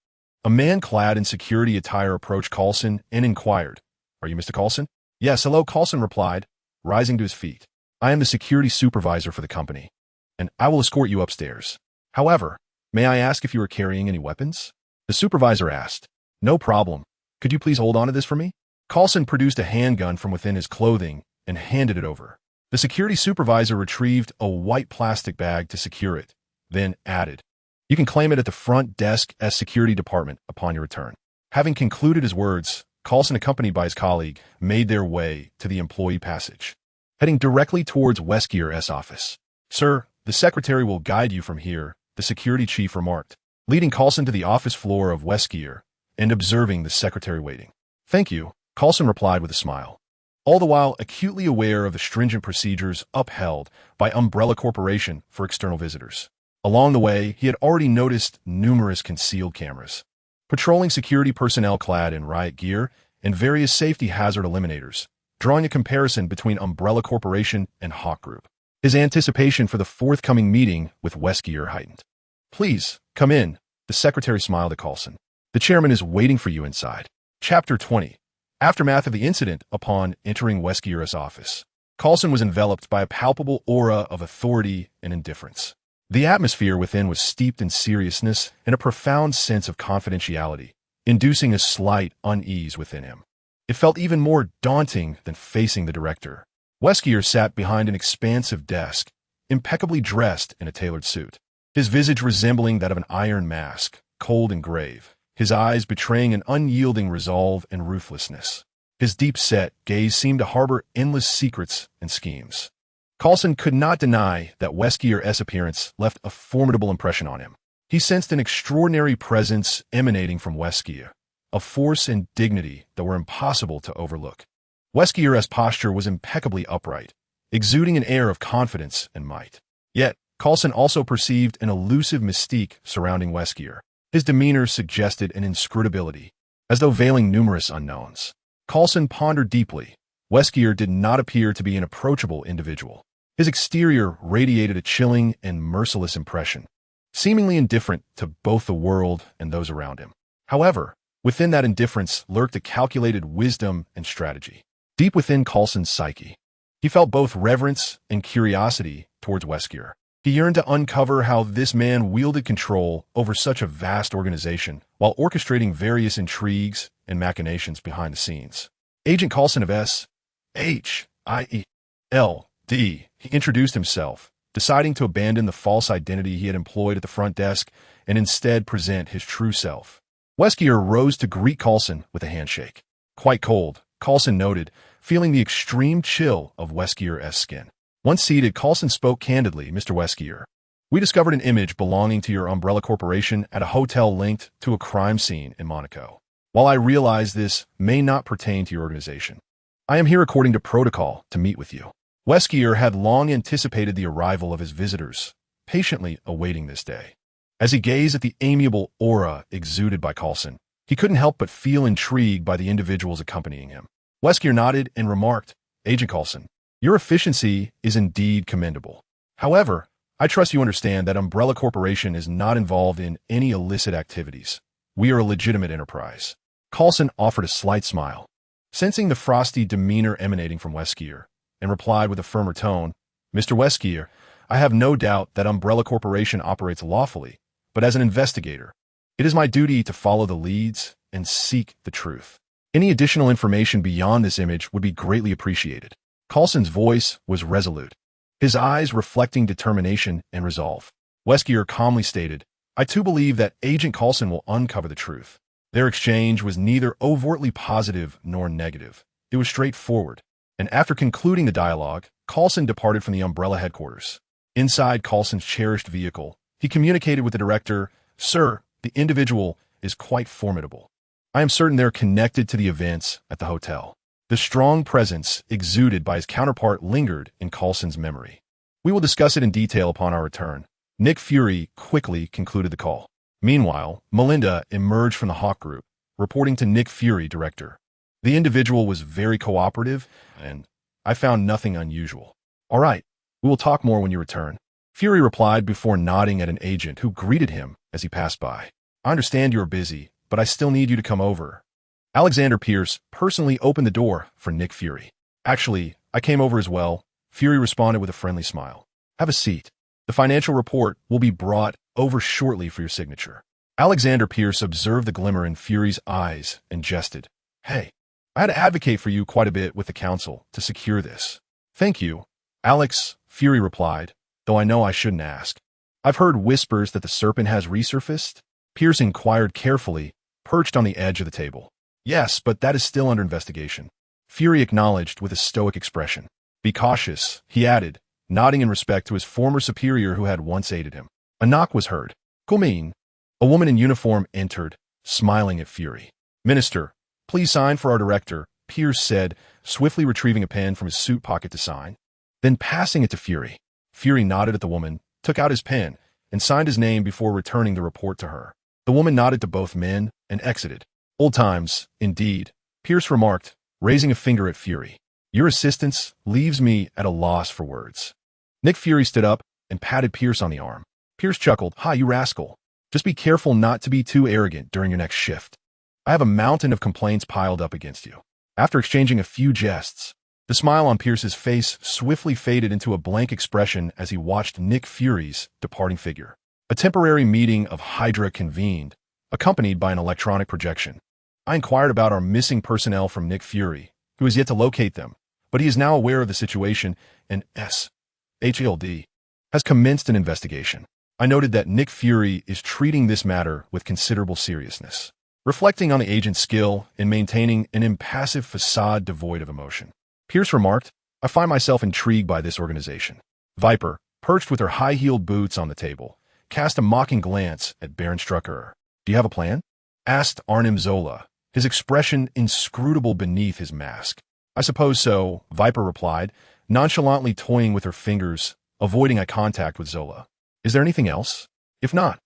A man clad in security attire approached Coulson and inquired, "Are you Mr. Coulson?" "Yes, hello," Coulson replied, rising to his feet. "I am the security supervisor for the company, and I will escort you upstairs. However, may I ask if you are carrying any weapons?" The supervisor asked. "No problem. Could you please hold on to this for me?" Coulson produced a handgun from within his clothing and handed it over. The security supervisor retrieved a white plastic bag to secure it, then added, "You can claim it at the front desk as security department upon your return." Having concluded his words, Coulson, accompanied by his colleague, made their way to the employee passage, heading directly towards Wesker's office. "Sir, the secretary will guide you from here," the security chief remarked, leading Coulson to the office floor of Wesker and observing the secretary waiting. "Thank you," Coulson replied with a smile, all the while acutely aware of the stringent procedures upheld by Umbrella Corporation for external visitors. Along the way, he had already noticed numerous concealed cameras, patrolling security personnel clad in riot gear, and various safety hazard eliminators, drawing a comparison between Umbrella Corporation and Hawk Group. His anticipation for the forthcoming meeting with Wesker heightened. "Please, come in," the secretary smiled at Coulson. "The chairman is waiting for you inside." Chapter 20. Aftermath of the incident. Upon entering Wesker's office, Coulson was enveloped by a palpable aura of authority and indifference. The atmosphere within was steeped in seriousness and a profound sense of confidentiality, inducing a slight unease within him. It felt even more daunting than facing the director. Wesker sat behind an expansive desk, impeccably dressed in a tailored suit, his visage resembling that of an iron mask, cold and grave, his eyes betraying an unyielding resolve and ruthlessness. His deep-set gaze seemed to harbor endless secrets and schemes. Coulson could not deny that Wesker's appearance left a formidable impression on him. He sensed an extraordinary presence emanating from Wesker, a force and dignity that were impossible to overlook. Wesker's posture was impeccably upright, exuding an air of confidence and might. Yet, Coulson also perceived an elusive mystique surrounding Wesker. His demeanor suggested an inscrutability, as though veiling numerous unknowns. Coulson pondered deeply. Wesker did not appear to be an approachable individual. His exterior radiated a chilling and merciless impression, seemingly indifferent to both the world and those around him. However, within that indifference lurked a calculated wisdom and strategy. Deep within Coulson's psyche, he felt both reverence and curiosity towards Wesker. He yearned to uncover how this man wielded control over such a vast organization while orchestrating various intrigues and machinations behind the scenes. "Agent Coulson of S.H.I.E.L.D. He introduced himself, deciding to abandon the false identity he had employed at the front desk and instead present his true self. Wesker rose to greet Coulson with a handshake. "Quite cold," Coulson noted, feeling the extreme chill of Wesker's skin. Once seated, Coulson spoke candidly. "Mr. Wesker, we discovered an image belonging to your Umbrella Corporation at a hotel linked to a crime scene in Monaco. While I realize this may not pertain to your organization, I am here according to protocol to meet with you." Wesker had long anticipated the arrival of his visitors, patiently awaiting this day. As he gazed at the amiable aura exuded by Coulson, he couldn't help but feel intrigued by the individuals accompanying him. Wesker nodded and remarked, "Agent Coulson, your efficiency is indeed commendable. However, I trust you understand that Umbrella Corporation is not involved in any illicit activities. We are a legitimate enterprise." Coulson offered a slight smile, sensing the frosty demeanor emanating from Wesker, and replied with a firmer tone, "Mr. Wesker, I have no doubt that Umbrella Corporation operates lawfully, but as an investigator, it is my duty to follow the leads and seek the truth. Any additional information beyond this image would be greatly appreciated." Coulson's voice was resolute, his eyes reflecting determination and resolve. Wesker calmly stated, "I too believe that Agent Coulson will uncover the truth." Their exchange was neither overtly positive nor negative. It was straightforward, and after concluding the dialogue, Coulson departed from the Umbrella headquarters. Inside Coulson's cherished vehicle, he communicated with the director, "Sir, the individual is quite formidable. I am certain they're connected to the events at the hotel." The strong presence exuded by his counterpart lingered in Coulson's memory. "We will discuss it in detail upon our return." Nick Fury quickly concluded the call. Meanwhile, Melinda emerged from the Hawk Group, reporting to Nick Fury, director. "The individual was very cooperative, and I found nothing unusual." "All right, we will talk more when you return," Fury replied before nodding at an agent who greeted him as he passed by. "I understand you are busy, but I still need you to come over. Alexander Pierce personally opened the door for Nick Fury. Actually, I came over as well, Fury responded with a friendly smile. Have a seat. The financial report will be brought over shortly for your signature. Alexander Pierce observed the glimmer in Fury's eyes and jested. Hey, I had to advocate for you quite a bit with the council to secure this. Thank you, Alex, Fury replied, though I know I shouldn't ask. I've heard whispers that the serpent has resurfaced. Pierce inquired carefully, perched on the edge of the table. Yes, but that is still under investigation. Fury acknowledged with a stoic expression. Be cautious, he added, nodding in respect to his former superior who had once aided him. A knock was heard. Kulmeen. A woman in uniform entered, smiling at Fury. Minister, please sign for our director, Pierce said, swiftly retrieving a pen from his suit pocket to sign, then passing it to Fury. Fury nodded at the woman, took out his pen, and signed his name before returning the report to her. The woman nodded to both men and exited. Old times, indeed, Pierce remarked, raising a finger at Fury. Your assistance leaves me at a loss for words. Nick Fury stood up and patted Pierce on the arm. Pierce chuckled, "Hi, you rascal. Just be careful not to be too arrogant during your next shift. I have a mountain of complaints piled up against you." After exchanging a few jests, the smile on Pierce's face swiftly faded into a blank expression as he watched Nick Fury's departing figure. A temporary meeting of Hydra convened, accompanied by an electronic projection. I inquired about our missing personnel from Nick Fury, who has yet to locate them, but he is now aware of the situation and SHLD has commenced an investigation. I noted that Nick Fury is treating this matter with considerable seriousness, reflecting on the agent's skill in maintaining an impassive facade devoid of emotion. Pierce remarked, I find myself intrigued by this organization. Viper, perched with her high-heeled boots on the table, cast a mocking glance at Baron Strucker. Do you have a plan? Asked Arnim Zola, his expression inscrutable beneath his mask. I suppose so, Viper replied, nonchalantly toying with her fingers, avoiding eye contact with Zola. Is there anything else? If not,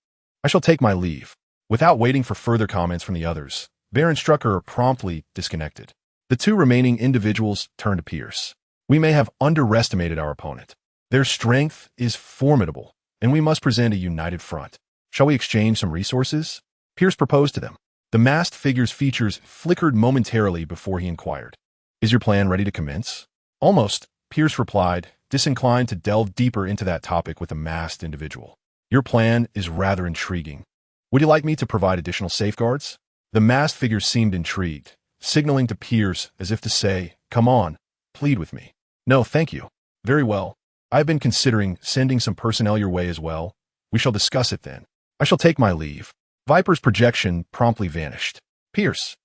I shall take my leave. Without waiting for further comments from the others, Baron Strucker promptly disconnected. The two remaining individuals turned to Pierce. We may have underestimated our opponent. Their strength is formidable, and we must present a united front. Shall we exchange some resources? Pierce proposed to them. The masked figure's features flickered momentarily before he inquired. Is your plan ready to commence? Almost, Pierce replied, disinclined to delve deeper into that topic with the masked individual. Your plan is rather intriguing. Would you like me to provide additional safeguards? The masked figure seemed intrigued, signaling to Pierce as if to say, come on, plead with me. No, thank you. Very well. I've been considering sending some personnel your way as well. We shall discuss it then. I shall take my leave. Viper's projection promptly vanished. Pierce,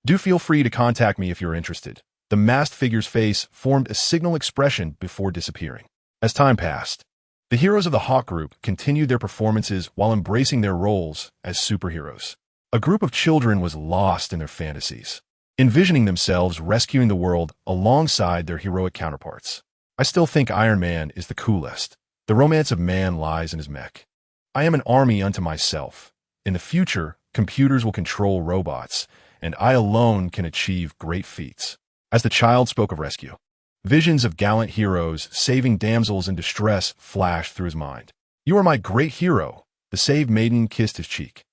do feel free to contact me if you're interested. The masked figure's face formed a signal expression before disappearing. As time passed, the heroes of the Hawk Group continued their performances while embracing their roles as superheroes. A group of children was lost in their fantasies, envisioning themselves rescuing the world alongside their heroic counterparts. I still think Iron Man is the coolest. The romance of man lies in his mech. I am an army unto myself. In the future, computers will control robots, and I alone can achieve great feats. As the child spoke of rescue, visions of gallant heroes saving damsels in distress flashed through his mind. You are my great hero. The saved maiden kissed his cheek.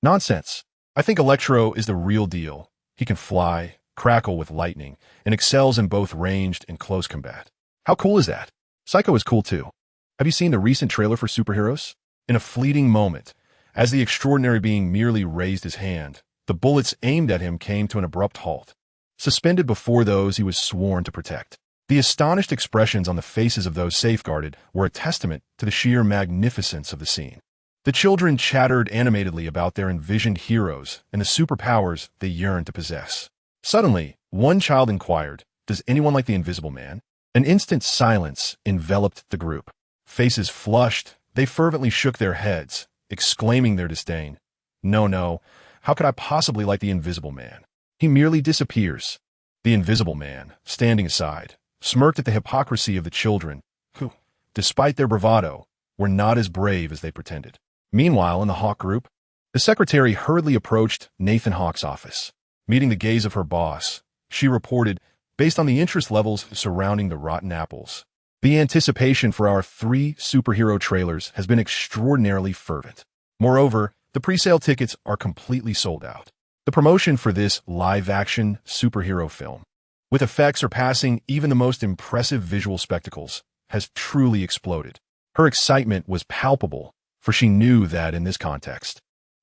Nonsense. I think Electro is the real deal. He can fly, crackle with lightning, and excels in both ranged and close combat. How cool is that? Psycho is cool too. Have you seen the recent trailer for Superheroes? In a fleeting moment, as the extraordinary being merely raised his hand, the bullets aimed at him came to an abrupt halt, suspended before those he was sworn to protect. The astonished expressions on the faces of those safeguarded were a testament to the sheer magnificence of the scene. The children chattered animatedly about their envisioned heroes and the superpowers they yearned to possess. Suddenly, one child inquired, does anyone like the Invisible Man? An instant silence enveloped the group. Faces flushed, they fervently shook their heads, exclaiming their disdain. No, how could I possibly like the Invisible Man? He merely disappears. The Invisible Man, standing aside, smirked at the hypocrisy of the children, who, despite their bravado, were not as brave as they pretended. Meanwhile, in the Hawk Group, the secretary hurriedly approached Nathan Hawk's office. Meeting the gaze of her boss, she reported, based on the interest levels surrounding the rotten apples, the anticipation for our 3 superhero trailers has been extraordinarily fervent. Moreover, The pre-sale tickets are completely sold out. The promotion for this live-action superhero film, with effects surpassing even the most impressive visual spectacles, has truly exploded. Her excitement was palpable, for she knew that in this context,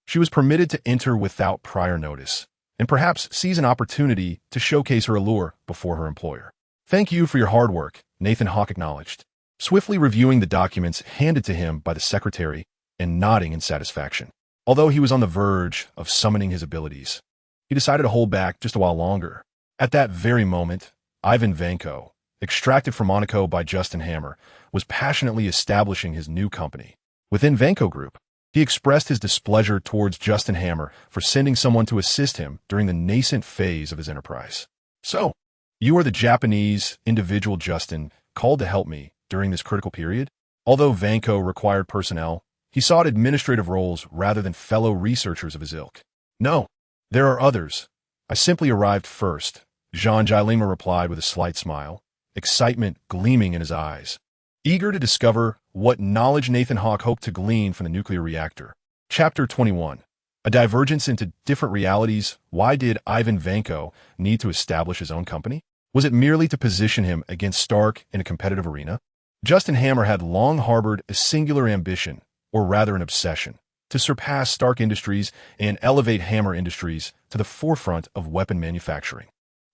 she was permitted to enter without prior notice, and perhaps seize an opportunity to showcase her allure before her employer. "Thank you for your hard work," Nathan Hawke acknowledged, swiftly reviewing the documents handed to him by the secretary and nodding in satisfaction. Although he was on the verge of summoning his abilities, he decided to hold back just a while longer. At that very moment, Ivan Vanko, extracted from Monaco by Justin Hammer, was passionately establishing his new company. Within Vanko Group, he expressed his displeasure towards Justin Hammer for sending someone to assist him during the nascent phase of his enterprise. "So, you are the Japanese individual Justin called to help me during this critical period?" Although Vanko required personnel, he sought administrative roles rather than fellow researchers of his ilk. "No, there are others. I simply arrived first," Jean Jilima replied with a slight smile, excitement gleaming in his eyes. Eager to discover what knowledge Nathan Hawke hoped to glean from the nuclear reactor. Chapter 21. A divergence into different realities. Why did Ivan Vanko need to establish his own company? Was it merely to position him against Stark in a competitive arena? Justin Hammer had long harbored a singular ambition, or rather an obsession, to surpass Stark Industries and elevate Hammer Industries to the forefront of weapon manufacturing.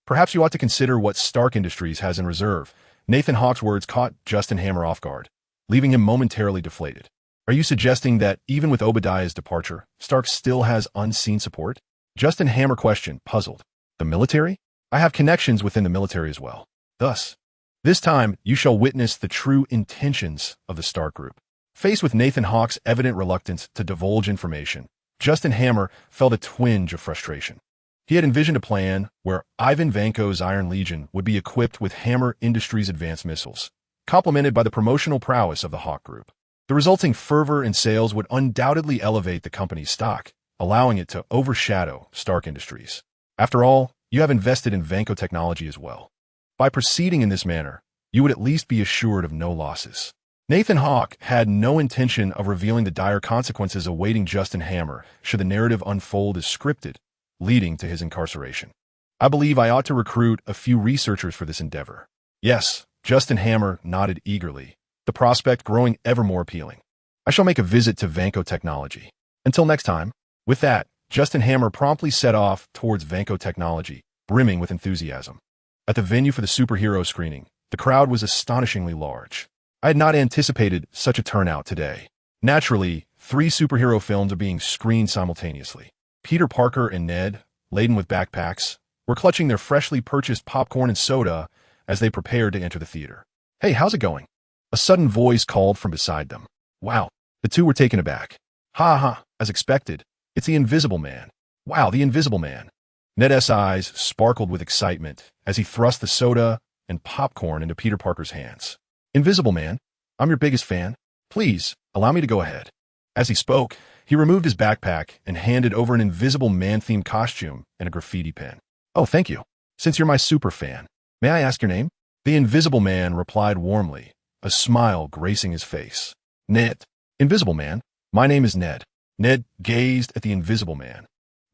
"Perhaps you ought to consider what Stark Industries has in reserve." Nathan Hawke's words caught Justin Hammer off guard, leaving him momentarily deflated. "Are you suggesting that even with Obadiah's departure, Stark still has unseen support?" Justin Hammer questioned, puzzled. "The military? I have connections within the military as well. Thus, this time you shall witness the true intentions of the Stark Group." Faced with Nathan Hawke's evident reluctance to divulge information, Justin Hammer felt a twinge of frustration. He had envisioned a plan where Ivan Vanko's Iron Legion would be equipped with Hammer Industries' advanced missiles, complemented by the promotional prowess of the Hawke Group. The resulting fervor in sales would undoubtedly elevate the company's stock, allowing it to overshadow Stark Industries. After all, you have invested in Vanko technology as well. By proceeding in this manner, you would at least be assured of no losses. Nathan Hawke had no intention of revealing the dire consequences awaiting Justin Hammer should the narrative unfold as scripted, leading to his incarceration. "I believe I ought to recruit a few researchers for this endeavor." "Yes," Justin Hammer nodded eagerly, the prospect growing ever more appealing. "I shall make a visit to Vanko Technology. Until next time." With that, Justin Hammer promptly set off towards Vanko Technology, brimming with enthusiasm. At the venue for the superhero screening, the crowd was astonishingly large. I had not anticipated such a turnout today. Naturally, 3 superhero films are being screened simultaneously. Peter Parker and Ned, laden with backpacks, were clutching their freshly purchased popcorn and soda as they prepared to enter the theater. "Hey, how's it going?" A sudden voice called from beside them. "Wow." The two were taken aback. "Ha ha, as expected. It's the Invisible Man." "Wow, the Invisible Man." Ned's eyes sparkled with excitement as he thrust the soda and popcorn into Peter Parker's hands. "Invisible Man, I'm your biggest fan. Please, allow me to go ahead." As he spoke, he removed his backpack and handed over an Invisible Man-themed costume and a graffiti pen. "Oh, thank you. Since you're my super fan, may I ask your name?" The Invisible Man replied warmly, a smile gracing his face. "Ned." "Invisible Man, my name is Ned." Ned gazed at the Invisible Man,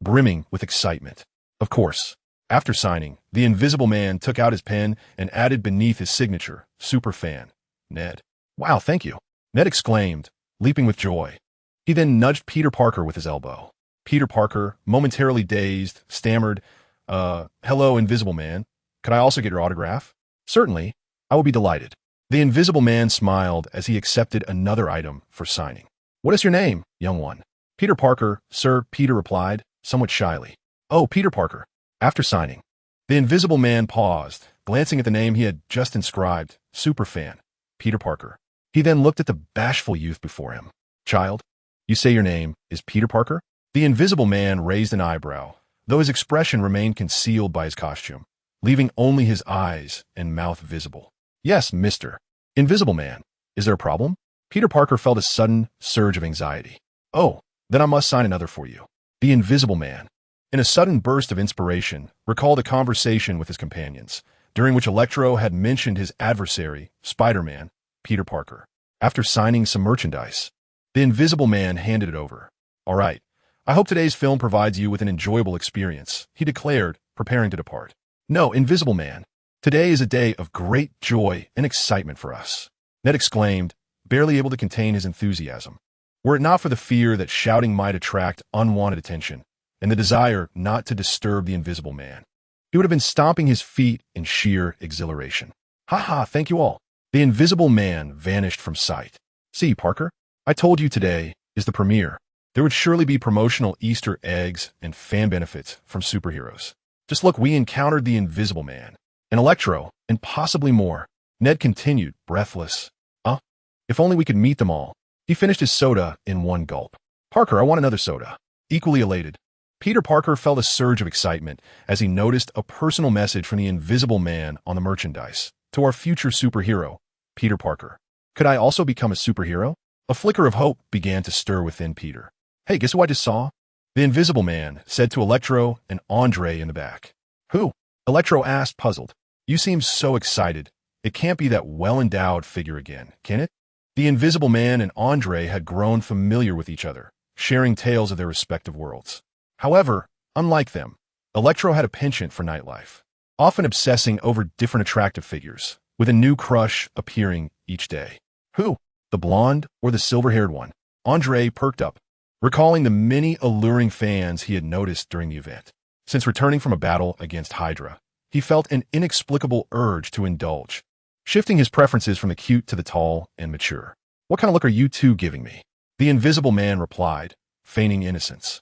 brimming with excitement. Of course, after signing, the Invisible Man took out his pen and added beneath his signature, "Super Fan, Ned." "Wow, thank you," Ned exclaimed, leaping with joy. He then nudged Peter Parker with his elbow. Peter Parker, momentarily dazed, stammered, "Hello, Invisible Man. Could I also get your autograph?" "Certainly. I will be delighted." The Invisible Man smiled as he accepted another item for signing. "What is your name, young one?" "Peter Parker, sir," Peter replied, somewhat shyly. "Oh, Peter Parker." After signing, the Invisible Man paused, glancing at the name he had just inscribed, "Superfan, Peter Parker." He then looked at the bashful youth before him. "Child, you say your name is Peter Parker?" The Invisible Man raised an eyebrow, though his expression remained concealed by his costume, leaving only his eyes and mouth visible. "Yes, Mr. Invisible Man. Is there a problem?" Peter Parker felt a sudden surge of anxiety. "Oh, then I must sign another for you." The Invisible Man, in a sudden burst of inspiration, recalled a conversation with his companions, during which Electro had mentioned his adversary, Spider-Man, Peter Parker. After signing some merchandise, the Invisible Man handed it over. "All right, I hope today's film provides you with an enjoyable experience, he declared, preparing to depart. No, Invisible Man. Today is a day of great joy and excitement for us, Ned exclaimed, barely able to contain his enthusiasm. Were it not for the fear that shouting might attract unwanted attention, and the desire not to disturb the Invisible Man, he would have been stomping his feet in sheer exhilaration. Ha ha, thank you all. The Invisible Man vanished from sight. See, Parker, I told you today is the premiere. There would surely be promotional Easter eggs and fan benefits from superheroes. Just look, we encountered the Invisible Man, and Electro, and possibly more. Ned continued, breathless. If only we could meet them all. He finished his soda in one gulp. Parker, I want another soda. Equally elated, Peter Parker felt a surge of excitement as he noticed a personal message from the Invisible Man on the merchandise. To our future superhero, Peter Parker. Could I also become a superhero? A flicker of hope began to stir within Peter. Hey, guess who I just saw? The Invisible Man said to Electro and Andre in the back. Who? Electro asked, puzzled. You seem so excited. It can't be that well-endowed figure again, can it? The Invisible Man and Andre had grown familiar with each other, sharing tales of their respective worlds. However, unlike them, Electro had a penchant for nightlife, often obsessing over different attractive figures, with a new crush appearing each day. Who? The blonde or the silver-haired one? Andre perked up, recalling the many alluring fans he had noticed during the event. Since returning from a battle against Hydra, he felt an inexplicable urge to indulge, shifting his preferences from the cute to the tall and mature. What kind of look are you two giving me? The Invisible Man replied, feigning innocence.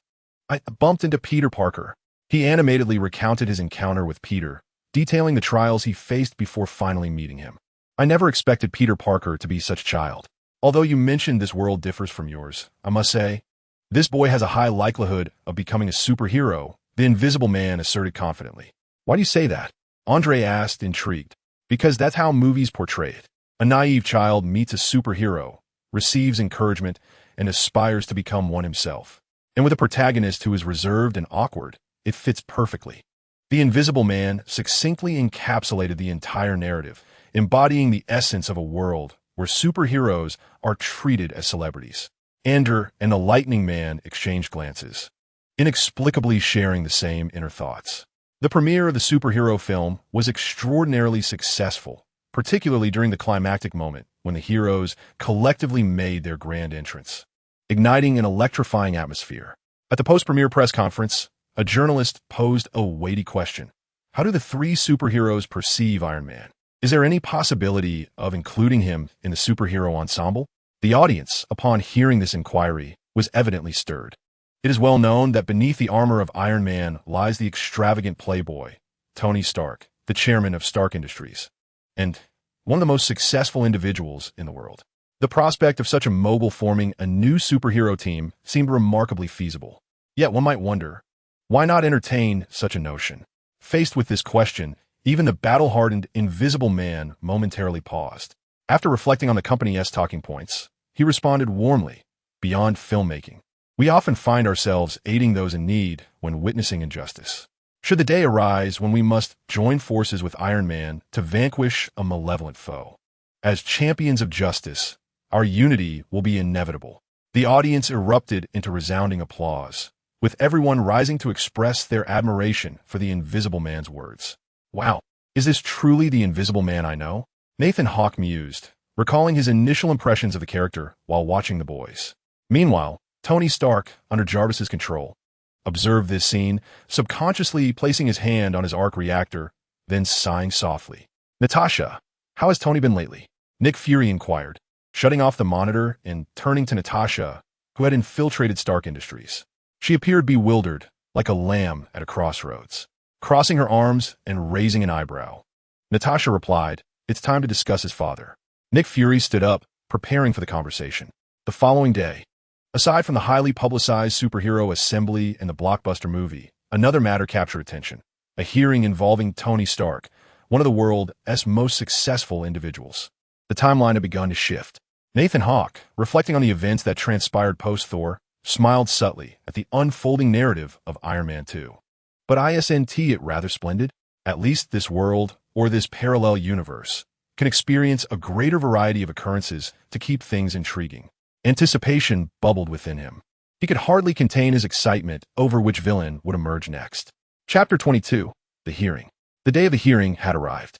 I bumped into Peter Parker. He animatedly recounted his encounter with Peter, detailing the trials he faced before finally meeting him. I never expected Peter Parker to be such a child. Although you mentioned this world differs from yours, I must say, this boy has a high likelihood of becoming a superhero, the Invisible Man asserted confidently. Why do you say that? Andre asked, intrigued. Because that's how movies portray it. A naive child meets a superhero, receives encouragement, and aspires to become one himself. And with a protagonist who is reserved and awkward, it fits perfectly. The Invisible Man succinctly encapsulated the entire narrative, embodying the essence of a world where superheroes are treated as celebrities. Ender and the Lightning Man exchanged glances, inexplicably sharing the same inner thoughts. The premiere of the superhero film was extraordinarily successful, particularly during the climactic moment when the heroes collectively made their grand entrance, igniting an electrifying atmosphere. At the post-premiere press conference, a journalist posed a weighty question. How do the three superheroes perceive Iron Man? Is there any possibility of including him in the superhero ensemble? The audience, upon hearing this inquiry, was evidently stirred. It is well known that beneath the armor of Iron Man lies the extravagant playboy, Tony Stark, the chairman of Stark Industries, and one of the most successful individuals in the world. The prospect of such a mogul forming a new superhero team seemed remarkably feasible. Yet one might wonder, why not entertain such a notion? Faced with this question, even the battle-hardened Invisible Man momentarily paused. After reflecting on the company's talking points, he responded warmly, beyond filmmaking. We often find ourselves aiding those in need when witnessing injustice. Should the day arise when we must join forces with Iron Man to vanquish a malevolent foe, as champions of justice, our unity will be inevitable. The audience erupted into resounding applause, with everyone rising to express their admiration for the Invisible Man's words. Wow, is this truly the Invisible Man I know? Nathan Hawke mused, recalling his initial impressions of the character while watching The Boys. Meanwhile, Tony Stark, under Jarvis's control, observed this scene, subconsciously placing his hand on his arc reactor, then sighing softly. Natasha, how has Tony been lately? Nick Fury inquired, shutting off the monitor and turning to Natasha, who had infiltrated Stark Industries. She appeared bewildered, like a lamb at a crossroads, crossing her arms and raising an eyebrow. Natasha replied, it's time to discuss his father. Nick Fury stood up, preparing for the conversation. The following day, aside from the highly publicized superhero assembly and the blockbuster movie, another matter captured attention, a hearing involving Tony Stark, one of the world's most successful individuals. The timeline had begun to shift. Nathan Hawke, reflecting on the events that transpired post-Thor, smiled subtly at the unfolding narrative of Iron Man 2. But isn't it rather splendid? At least this world, or this parallel universe, can experience a greater variety of occurrences to keep things intriguing. Anticipation bubbled within him. He could hardly contain his excitement over which villain would emerge next. Chapter 22. The Hearing. The day of the hearing had arrived.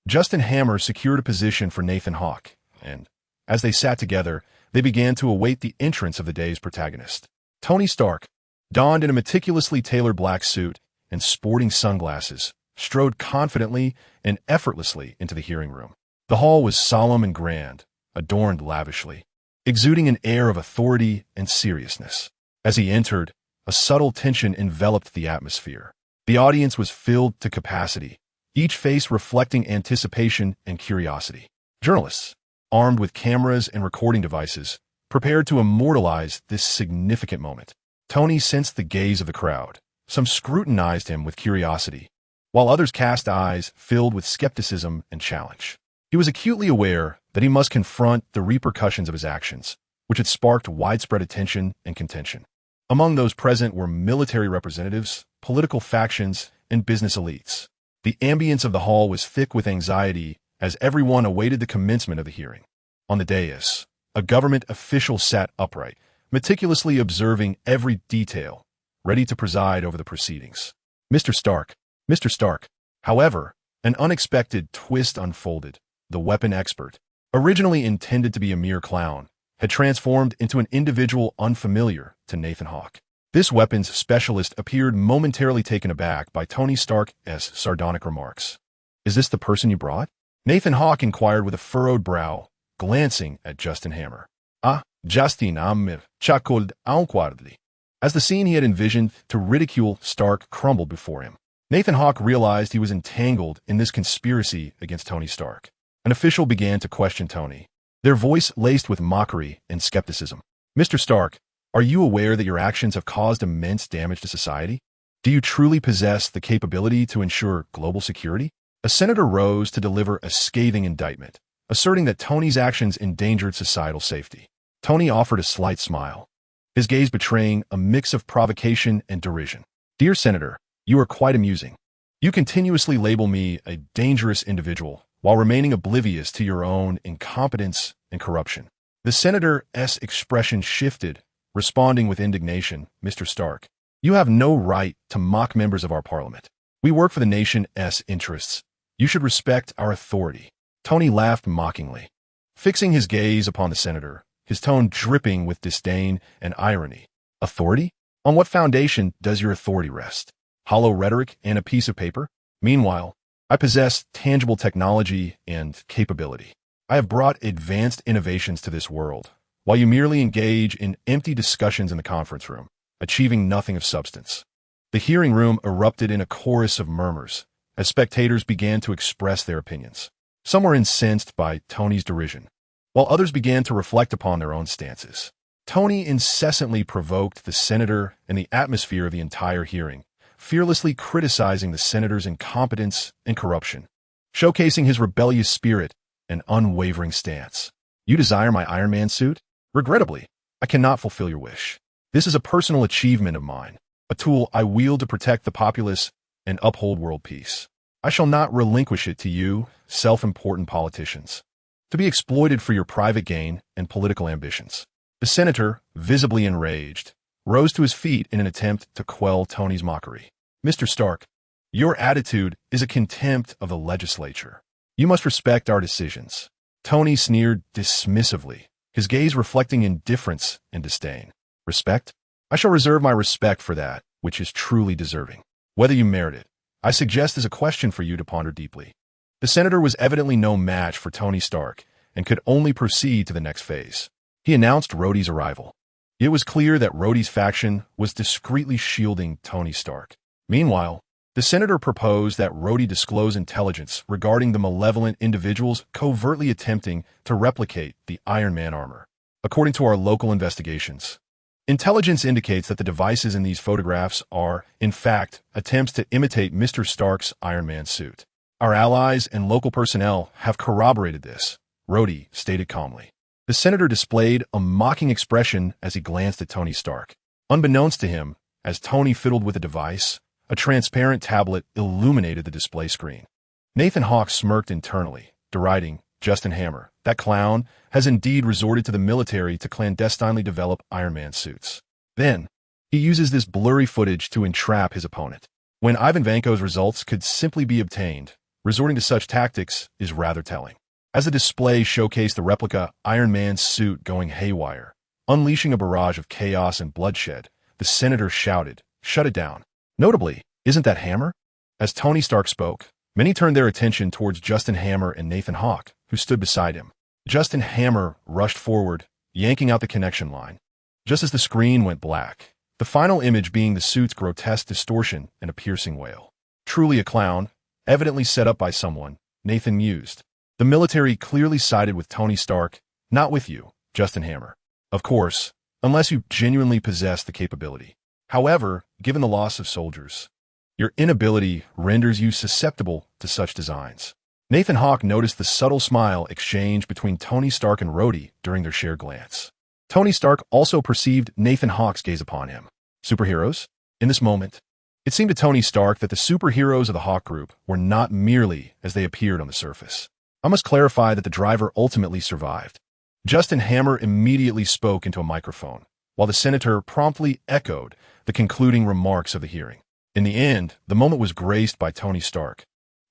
Justin Hammer secured a position for Nathan Hawke, and, as they sat together, they began to await the entrance of the day's protagonist. Tony Stark, donned in a meticulously tailored black suit and sporting sunglasses, strode confidently and effortlessly into the hearing room. The hall was solemn and grand, adorned lavishly, exuding an air of authority and seriousness. As he entered, a subtle tension enveloped the atmosphere. The audience was filled to capacity, each face reflecting anticipation and curiosity. Journalists, armed with cameras and recording devices, prepared to immortalize this significant moment. Tony sensed the gaze of the crowd. Some scrutinized him with curiosity, while others cast eyes filled with skepticism and challenge. He was acutely aware that he must confront the repercussions of his actions, which had sparked widespread attention and contention. Among those present were military representatives, political factions, and business elites. The ambience of the hall was thick with anxiety as everyone awaited the commencement of the hearing. On the dais, a government official sat upright, meticulously observing every detail, ready to preside over the proceedings. Mr. Stark. However, an unexpected twist unfolded. The weapon expert, originally intended to be a mere clown, had transformed into an individual unfamiliar to Nathan Hawke. This weapons specialist appeared momentarily taken aback by Tony Stark's sardonic remarks. "Is this the person you brought?" Nathan Hawke inquired with a furrowed brow, glancing at Justin Hammer. "Ah, Justin Hammer, chuckled awkwardly." As the scene he had envisioned to ridicule Stark crumbled before him, Nathan Hawke realized he was entangled in this conspiracy against Tony Stark. An official began to question Tony, their voice laced with mockery and skepticism. "Mr. Stark, are you aware that your actions have caused immense damage to society? Do you truly possess the capability to ensure global security?" A senator rose to deliver a scathing indictment, asserting that Tony's actions endangered societal safety. Tony offered a slight smile, his gaze betraying a mix of provocation and derision. "Dear Senator, you are quite amusing. You continuously label me a dangerous individual while remaining oblivious to your own incompetence and corruption." The senator's expression shifted, responding with indignation. "Mr. Stark, you have no right to mock members of our parliament. We work for the nation's interests. You should respect our authority." Tony laughed mockingly, fixing his gaze upon the senator, his tone dripping with disdain and irony. "Authority? On what foundation does your authority rest? Hollow rhetoric and a piece of paper? Meanwhile, I possess tangible technology and capability. I have brought advanced innovations to this world, while you merely engage in empty discussions in the conference room, achieving nothing of substance." The hearing room erupted in a chorus of murmurs as spectators began to express their opinions. Some were incensed by Tony's derision, while others began to reflect upon their own stances. Tony incessantly provoked the senator and the atmosphere of the entire hearing, fearlessly criticizing the senator's incompetence and corruption, showcasing his rebellious spirit and unwavering stance. "You desire my Iron Man suit? Regrettably, I cannot fulfill your wish. This is a personal achievement of mine, a tool I wield to protect the populace and uphold world peace. I shall not relinquish it to you, self-important politicians, to be exploited for your private gain and political ambitions." The senator, visibly enraged, rose to his feet in an attempt to quell Tony's mockery. "Mr. Stark, your attitude is a contempt of the legislature. You must respect our decisions." Tony sneered dismissively, his gaze reflecting indifference and disdain. "Respect? I shall reserve my respect for that which is truly deserving. Whether you merit it, I suggest is a question for you to ponder deeply." The senator was evidently no match for Tony Stark and could only proceed to the next phase. He announced Rhodey's arrival. It was clear that Rhodey's faction was discreetly shielding Tony Stark. Meanwhile, the senator proposed that Rhodey disclose intelligence regarding the malevolent individuals covertly attempting to replicate the Iron Man armor. "According to our local investigations, intelligence indicates that the devices in these photographs are, in fact, attempts to imitate Mr. Stark's Iron Man suit. Our allies and local personnel have corroborated this," Rhodey stated calmly. The senator displayed a mocking expression as he glanced at Tony Stark. Unbeknownst to him, as Tony fiddled with the device, a transparent tablet illuminated the display screen. Nathan Hawke smirked internally, deriding, "Justin Hammer, that clown, has indeed resorted to the military to clandestinely develop Iron Man suits." Then, he uses this blurry footage to entrap his opponent. When Ivan Vanko's results could simply be obtained, resorting to such tactics is rather telling. As the display showcased the replica Iron Man's suit going haywire, unleashing a barrage of chaos and bloodshed, the senator shouted, "Shut it down." Notably, "Isn't that Hammer?" As Tony Stark spoke, many turned their attention towards Justin Hammer and Nathan Hawke, who stood beside him. Justin Hammer rushed forward, yanking out the connection line. Just as the screen went black, the final image being the suit's grotesque distortion and a piercing wail. "Truly a clown, evidently set up by someone," Nathan mused. The military clearly sided with Tony Stark, not with you, Justin Hammer. Of course, unless you genuinely possess the capability. However, given the loss of soldiers, your inability renders you susceptible to such designs. Nathan Hawke noticed the subtle smile exchanged between Tony Stark and Rhodey during their shared glance. Tony Stark also perceived Nathan Hawke's gaze upon him. Superheroes? In this moment, it seemed to Tony Stark that the superheroes of the Hawk Group were not merely as they appeared on the surface. I must clarify that the driver ultimately survived. Justin Hammer immediately spoke into a microphone, while the senator promptly echoed the concluding remarks of the hearing. In the end, the moment was graced by Tony Stark,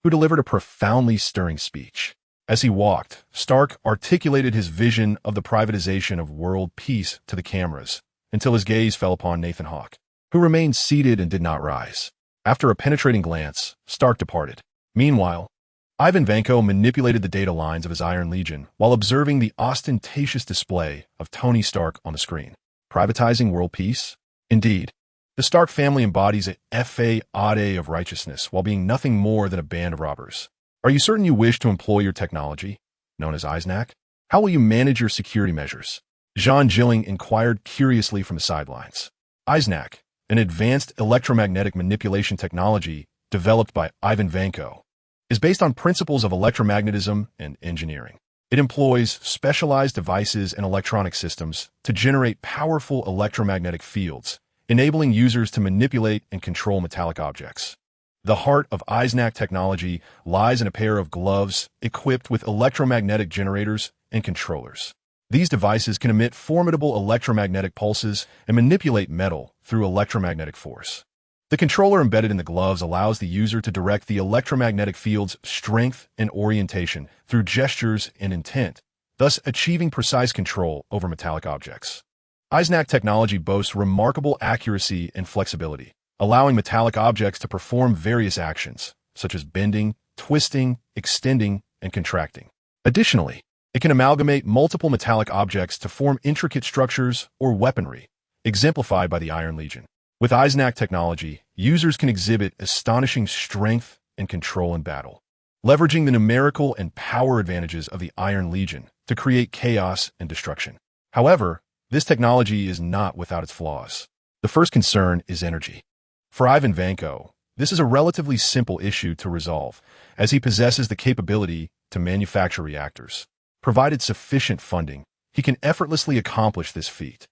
who delivered a profoundly stirring speech. As he walked, Stark articulated his vision of the privatization of world peace to the cameras, until his gaze fell upon Nathan Hawke, who remained seated and did not rise. After a penetrating glance, Stark departed. Meanwhile, Ivan Vanko manipulated the data lines of his Iron Legion while observing the ostentatious display of Tony Stark on the screen. Privatizing world peace? Indeed. The Stark family embodies a fade of righteousness while being nothing more than a band of robbers. Are you certain you wish to employ your technology, known as Eisnack? How will you manage your security measures? Jean Gilling inquired curiously from the sidelines. Eisnack, an advanced electromagnetic manipulation technology developed by Ivan Vanko, is based on principles of electromagnetism and engineering. It employs specialized devices and electronic systems to generate powerful electromagnetic fields, enabling users to manipulate and control metallic objects. The heart of Eisnack technology lies in a pair of gloves equipped with electromagnetic generators and controllers. These devices can emit formidable electromagnetic pulses and manipulate metal through electromagnetic force. The controller embedded in the gloves allows the user to direct the electromagnetic field's strength and orientation through gestures and intent, thus achieving precise control over metallic objects. Eisnack technology boasts remarkable accuracy and flexibility, allowing metallic objects to perform various actions, such as bending, twisting, extending, and contracting. Additionally, it can amalgamate multiple metallic objects to form intricate structures or weaponry, exemplified by the Iron Legion. With Eisnack technology, users can exhibit astonishing strength and control in battle, leveraging the numerical and power advantages of the Iron Legion to create chaos and destruction. However, this technology is not without its flaws. The first concern is energy. For Ivan Vanko, this is a relatively simple issue to resolve, as he possesses the capability to manufacture reactors. Provided sufficient funding, he can effortlessly accomplish this feat.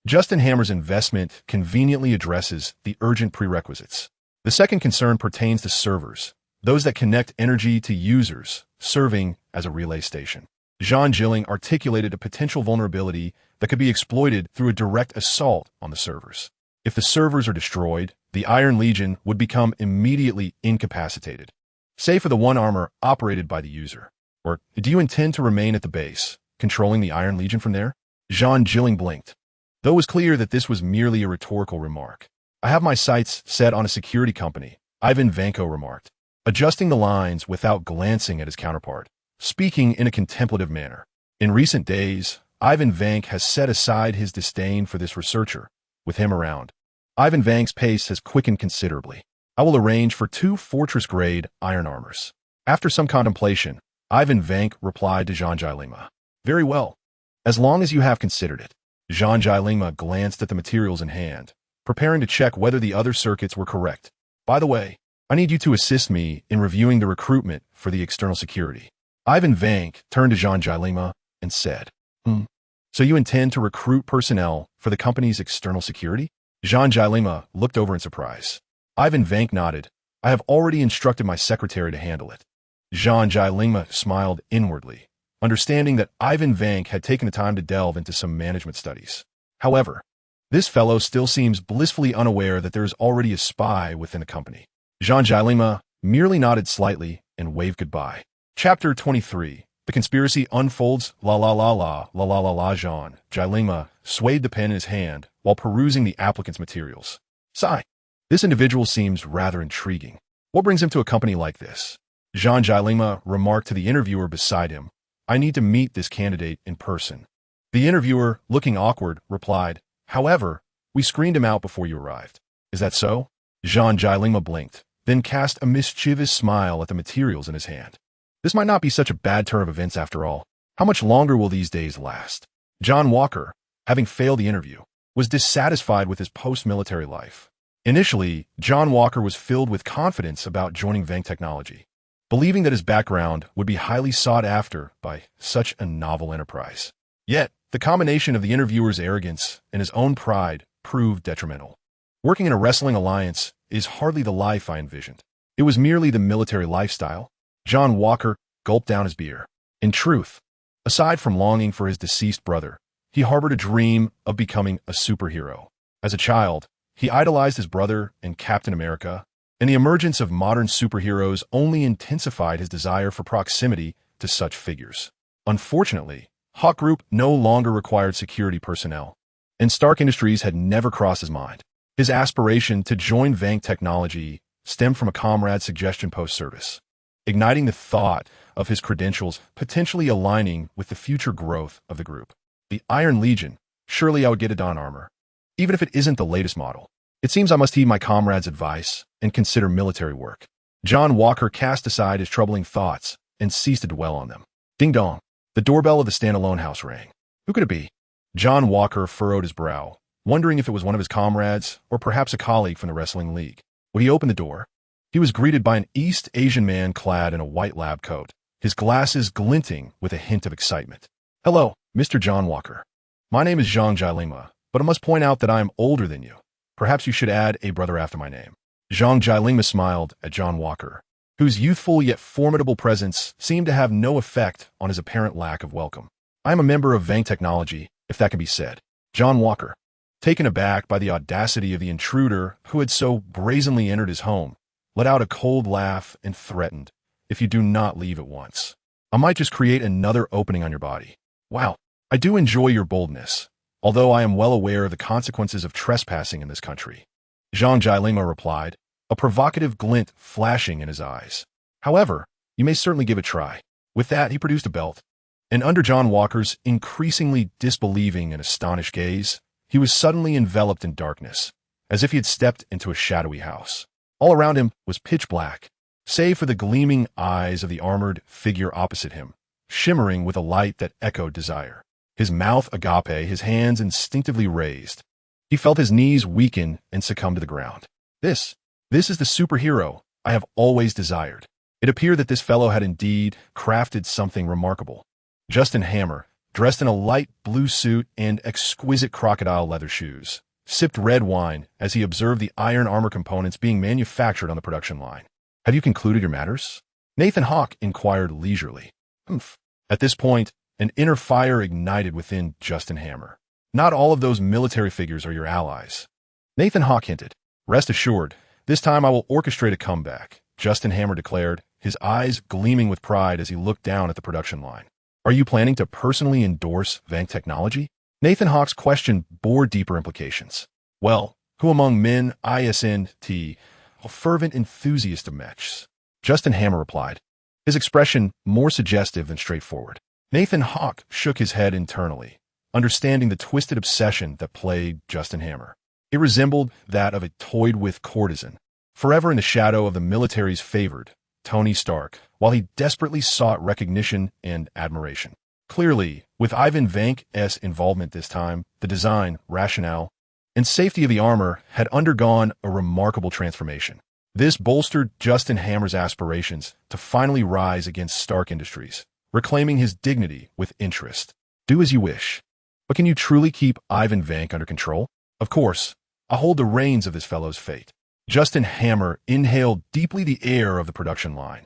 Justin Hammer's investment conveniently addresses the urgent prerequisites. The second concern pertains to servers, those that connect energy to users, serving as a relay station. Jean Gilling articulated a potential vulnerability that could be exploited through a direct assault on the servers. If the servers are destroyed, the Iron Legion would become immediately incapacitated, save for the one armor operated by the user. Or do you intend to remain at the base, controlling the Iron Legion from there? Jean Gilling blinked, though it was clear that this was merely a rhetorical remark. I have my sights set on a security company, Ivan Vanko remarked, adjusting the lines without glancing at his counterpart, speaking in a contemplative manner. In recent days, Ivan Vank has set aside his disdain for this researcher. With him around, Ivan Vank's pace has quickened considerably. I will arrange for 2 fortress-grade iron armors. After some contemplation, Ivan Vank replied to Jean Jilingma. Very well, as long as you have considered it. Jean Jilingma glanced at the materials in hand, preparing to check whether the other circuits were correct. By the way, I need you to assist me in reviewing the recruitment for the external security. Ivan Vank turned to Jean Jilingma and said, So you intend to recruit personnel for the company's external security? Jean Jilingma looked over in surprise. Ivan Vank nodded. I have already instructed my secretary to handle it. Jean Jilingma smiled inwardly, understanding that Ivan Vank had taken the time to delve into some management studies. However, This fellow still seems blissfully unaware that there is already a spy within the company. Jean Jilima merely nodded slightly and waved goodbye. Chapter 23. The conspiracy unfolds. La la la la la la la la. Jean Jilima swayed the pen in his hand while perusing the applicant's materials. Sigh. This individual seems rather intriguing. What brings him to a company like this? Jean Jilima remarked to the interviewer beside him. I need to meet this candidate in person. The interviewer, looking awkward, replied, however, we screened him out before you arrived. Is that so? Jean Jilima blinked, then cast a mischievous smile at the materials in his hand. This might not be such a bad turn of events after all. How much longer will these days last? John Walker, having failed the interview, was dissatisfied with his post-military life. Initially, John Walker was filled with confidence about joining Vang Technology, believing that his background would be highly sought after by such a novel enterprise. Yet, the combination of the interviewer's arrogance and his own pride proved detrimental. Working in a wrestling alliance is hardly the life I envisioned. It was merely the military lifestyle. John Walker gulped down his beer. In truth, aside from longing for his deceased brother, he harbored a dream of becoming a superhero. As a child, he idolized his brother and Captain America, and the emergence of modern superheroes only intensified his desire for proximity to such figures. Unfortunately, Hawk Group no longer required security personnel, and Stark Industries had never crossed his mind. His aspiration to join Vang Technology stemmed from a comrade's suggestion post-service, igniting the thought of his credentials potentially aligning with the future growth of the group. The Iron Legion, surely I would get a Dawn armor, even if it isn't the latest model. It seems I must heed my comrade's advice and consider military work. John Walker cast aside his troubling thoughts and ceased to dwell on them. Ding dong. The doorbell of the standalone house rang. Who could it be? John Walker furrowed his brow, wondering if it was one of his comrades or perhaps a colleague from the wrestling league. When he opened the door, he was greeted by an East Asian man clad in a white lab coat, his glasses glinting with a hint of excitement. Hello, Mr. John Walker. My name is Jean Jilima, but I must point out that I am older than you. Perhaps you should add a brother after my name. Jean Jilima smiled at John Walker, whose youthful yet formidable presence seemed to have no effect on his apparent lack of welcome. I am a member of Vang Technology, if that can be said. John Walker, taken aback by the audacity of the intruder who had so brazenly entered his home, let out a cold laugh and threatened, if you do not leave at once, I might just create another opening on your body. Wow, I do enjoy your boldness, although I am well aware of the consequences of trespassing in this country. Jean Jilima replied, a provocative glint flashing in his eyes. However, you may certainly give it a try. With that, he produced a belt, and under John Walker's increasingly disbelieving and astonished gaze, he was suddenly enveloped in darkness, as if he had stepped into a shadowy house. All around him was pitch black, save for the gleaming eyes of the armored figure opposite him, shimmering with a light that echoed desire. His mouth agape, his hands instinctively raised. He felt his knees weaken and succumb to the ground. This is the superhero I have always desired. It appeared that this fellow had indeed crafted something remarkable. Justin Hammer, dressed in a light blue suit and exquisite crocodile leather shoes, sipped red wine as he observed the iron armor components being manufactured on the production line. Have you concluded your matters? Nathan Hawk inquired leisurely. Humph. At this point, an inner fire ignited within Justin Hammer. Not all of those military figures are your allies. Nathan Hawk hinted. Rest assured, this time I will orchestrate a comeback, Justin Hammer declared, his eyes gleaming with pride as he looked down at the production line. Are you planning to personally endorse Vang Technology? Nathan Hawk's question bore deeper implications. Well, who among men ISNT, a fervent enthusiast of mechs? Justin Hammer replied, his expression more suggestive than straightforward. Nathan Hawk shook his head internally, understanding the twisted obsession that plagued Justin Hammer. It resembled that of a toyed-with courtesan, forever in the shadow of the military's favored, Tony Stark, while he desperately sought recognition and admiration. Clearly, with Ivan Vank's involvement this time, the design, rationale, and safety of the armor had undergone a remarkable transformation. This bolstered Justin Hammer's aspirations to finally rise against Stark Industries, reclaiming his dignity with interest. Do as you wish. But can you truly keep Ivan Vank under control? Of course, I hold the reins of this fellow's fate. Justin Hammer inhaled deeply the air of the production line.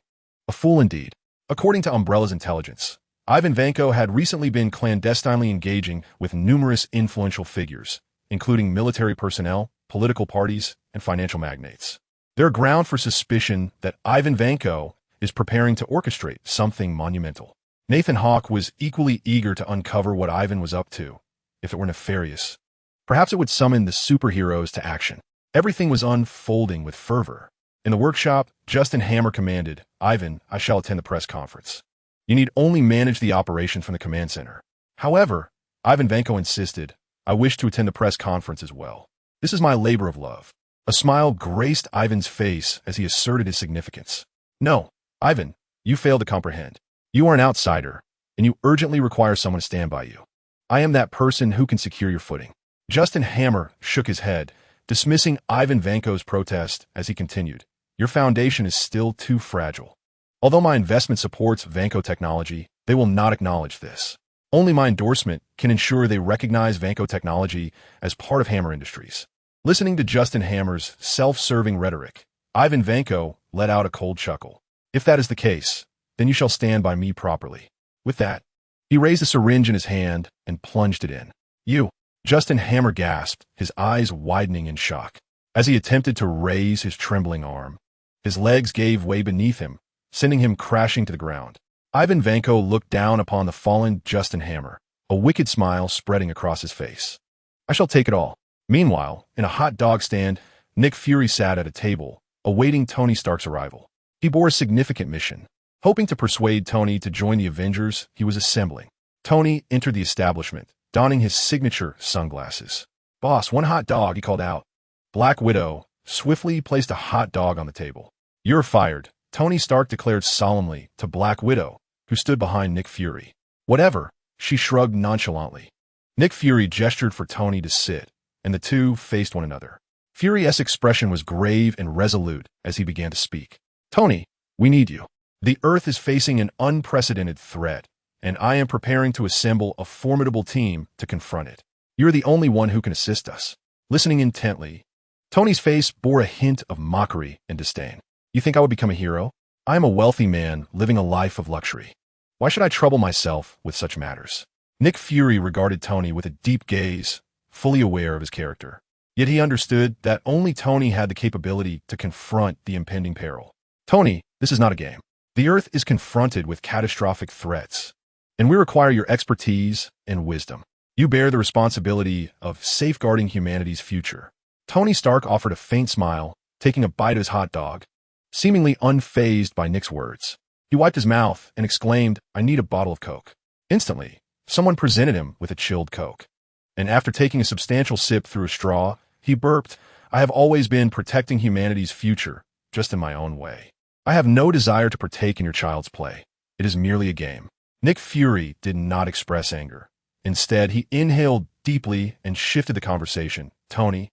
A fool indeed. According to Umbrella's intelligence, Ivan Vanko had recently been clandestinely engaging with numerous influential figures, including military personnel, political parties, and financial magnates. There are grounds for suspicion that Ivan Vanko is preparing to orchestrate something monumental. Nathan Hawke was equally eager to uncover what Ivan was up to, if it were nefarious. Perhaps it would summon the superheroes to action. Everything was unfolding with fervor. In the workshop, Justin Hammer commanded, "Ivan, I shall attend the press conference. You need only manage the operation from the command center." However, Ivan Vanko insisted, "I wish to attend the press conference as well. This is my labor of love." A smile graced Ivan's face as he asserted his significance. "No, Ivan, you fail to comprehend. You are an outsider, and you urgently require someone to stand by you. I am that person who can secure your footing." Justin Hammer shook his head, dismissing Ivan Vanko's protest as he continued, "Your foundation is still too fragile. Although my investment supports Vanko technology, they will not acknowledge this. Only my endorsement can ensure they recognize Vanko technology as part of Hammer Industries." Listening to Justin Hammer's self-serving rhetoric, Ivan Vanko let out a cold chuckle. "If that is the case, then you shall stand by me properly." With that, he raised a syringe in his hand and plunged it in. "You!" Justin Hammer gasped, his eyes widening in shock. As he attempted to raise his trembling arm, his legs gave way beneath him, sending him crashing to the ground. Ivan Vanko looked down upon the fallen Justin Hammer, a wicked smile spreading across his face. "I shall take it all." Meanwhile, in a hot dog stand, Nick Fury sat at a table, awaiting Tony Stark's arrival. He bore a significant mission. Hoping to persuade Tony to join the Avengers he was assembling, Tony entered the establishment, donning his signature sunglasses. "Boss, one hot dog," he called out. Black Widow swiftly placed a hot dog on the table. "You're fired," Tony Stark declared solemnly to Black Widow, who stood behind Nick Fury. "Whatever," she shrugged nonchalantly. Nick Fury gestured for Tony to sit, and the two faced one another. Fury's expression was grave and resolute as he began to speak. "Tony, we need you. The Earth is facing an unprecedented threat, and I am preparing to assemble a formidable team to confront it. You're the only one who can assist us." Listening intently, Tony's face bore a hint of mockery and disdain. "You think I would become a hero? I am a wealthy man living a life of luxury. Why should I trouble myself with such matters?" Nick Fury regarded Tony with a deep gaze, fully aware of his character. Yet he understood that only Tony had the capability to confront the impending peril. "Tony, this is not a game. The Earth is confronted with catastrophic threats, and we require your expertise and wisdom. You bear the responsibility of safeguarding humanity's future." Tony Stark offered a faint smile, taking a bite of his hot dog, seemingly unfazed by Nick's words. He wiped his mouth and exclaimed, "I need a bottle of Coke." Instantly, someone presented him with a chilled Coke, and after taking a substantial sip through a straw, he burped, "I have always been protecting humanity's future, just in my own way. I have no desire to partake in your child's play. It is merely a game." Nick Fury did not express anger. Instead, he inhaled deeply and shifted the conversation. "Tony,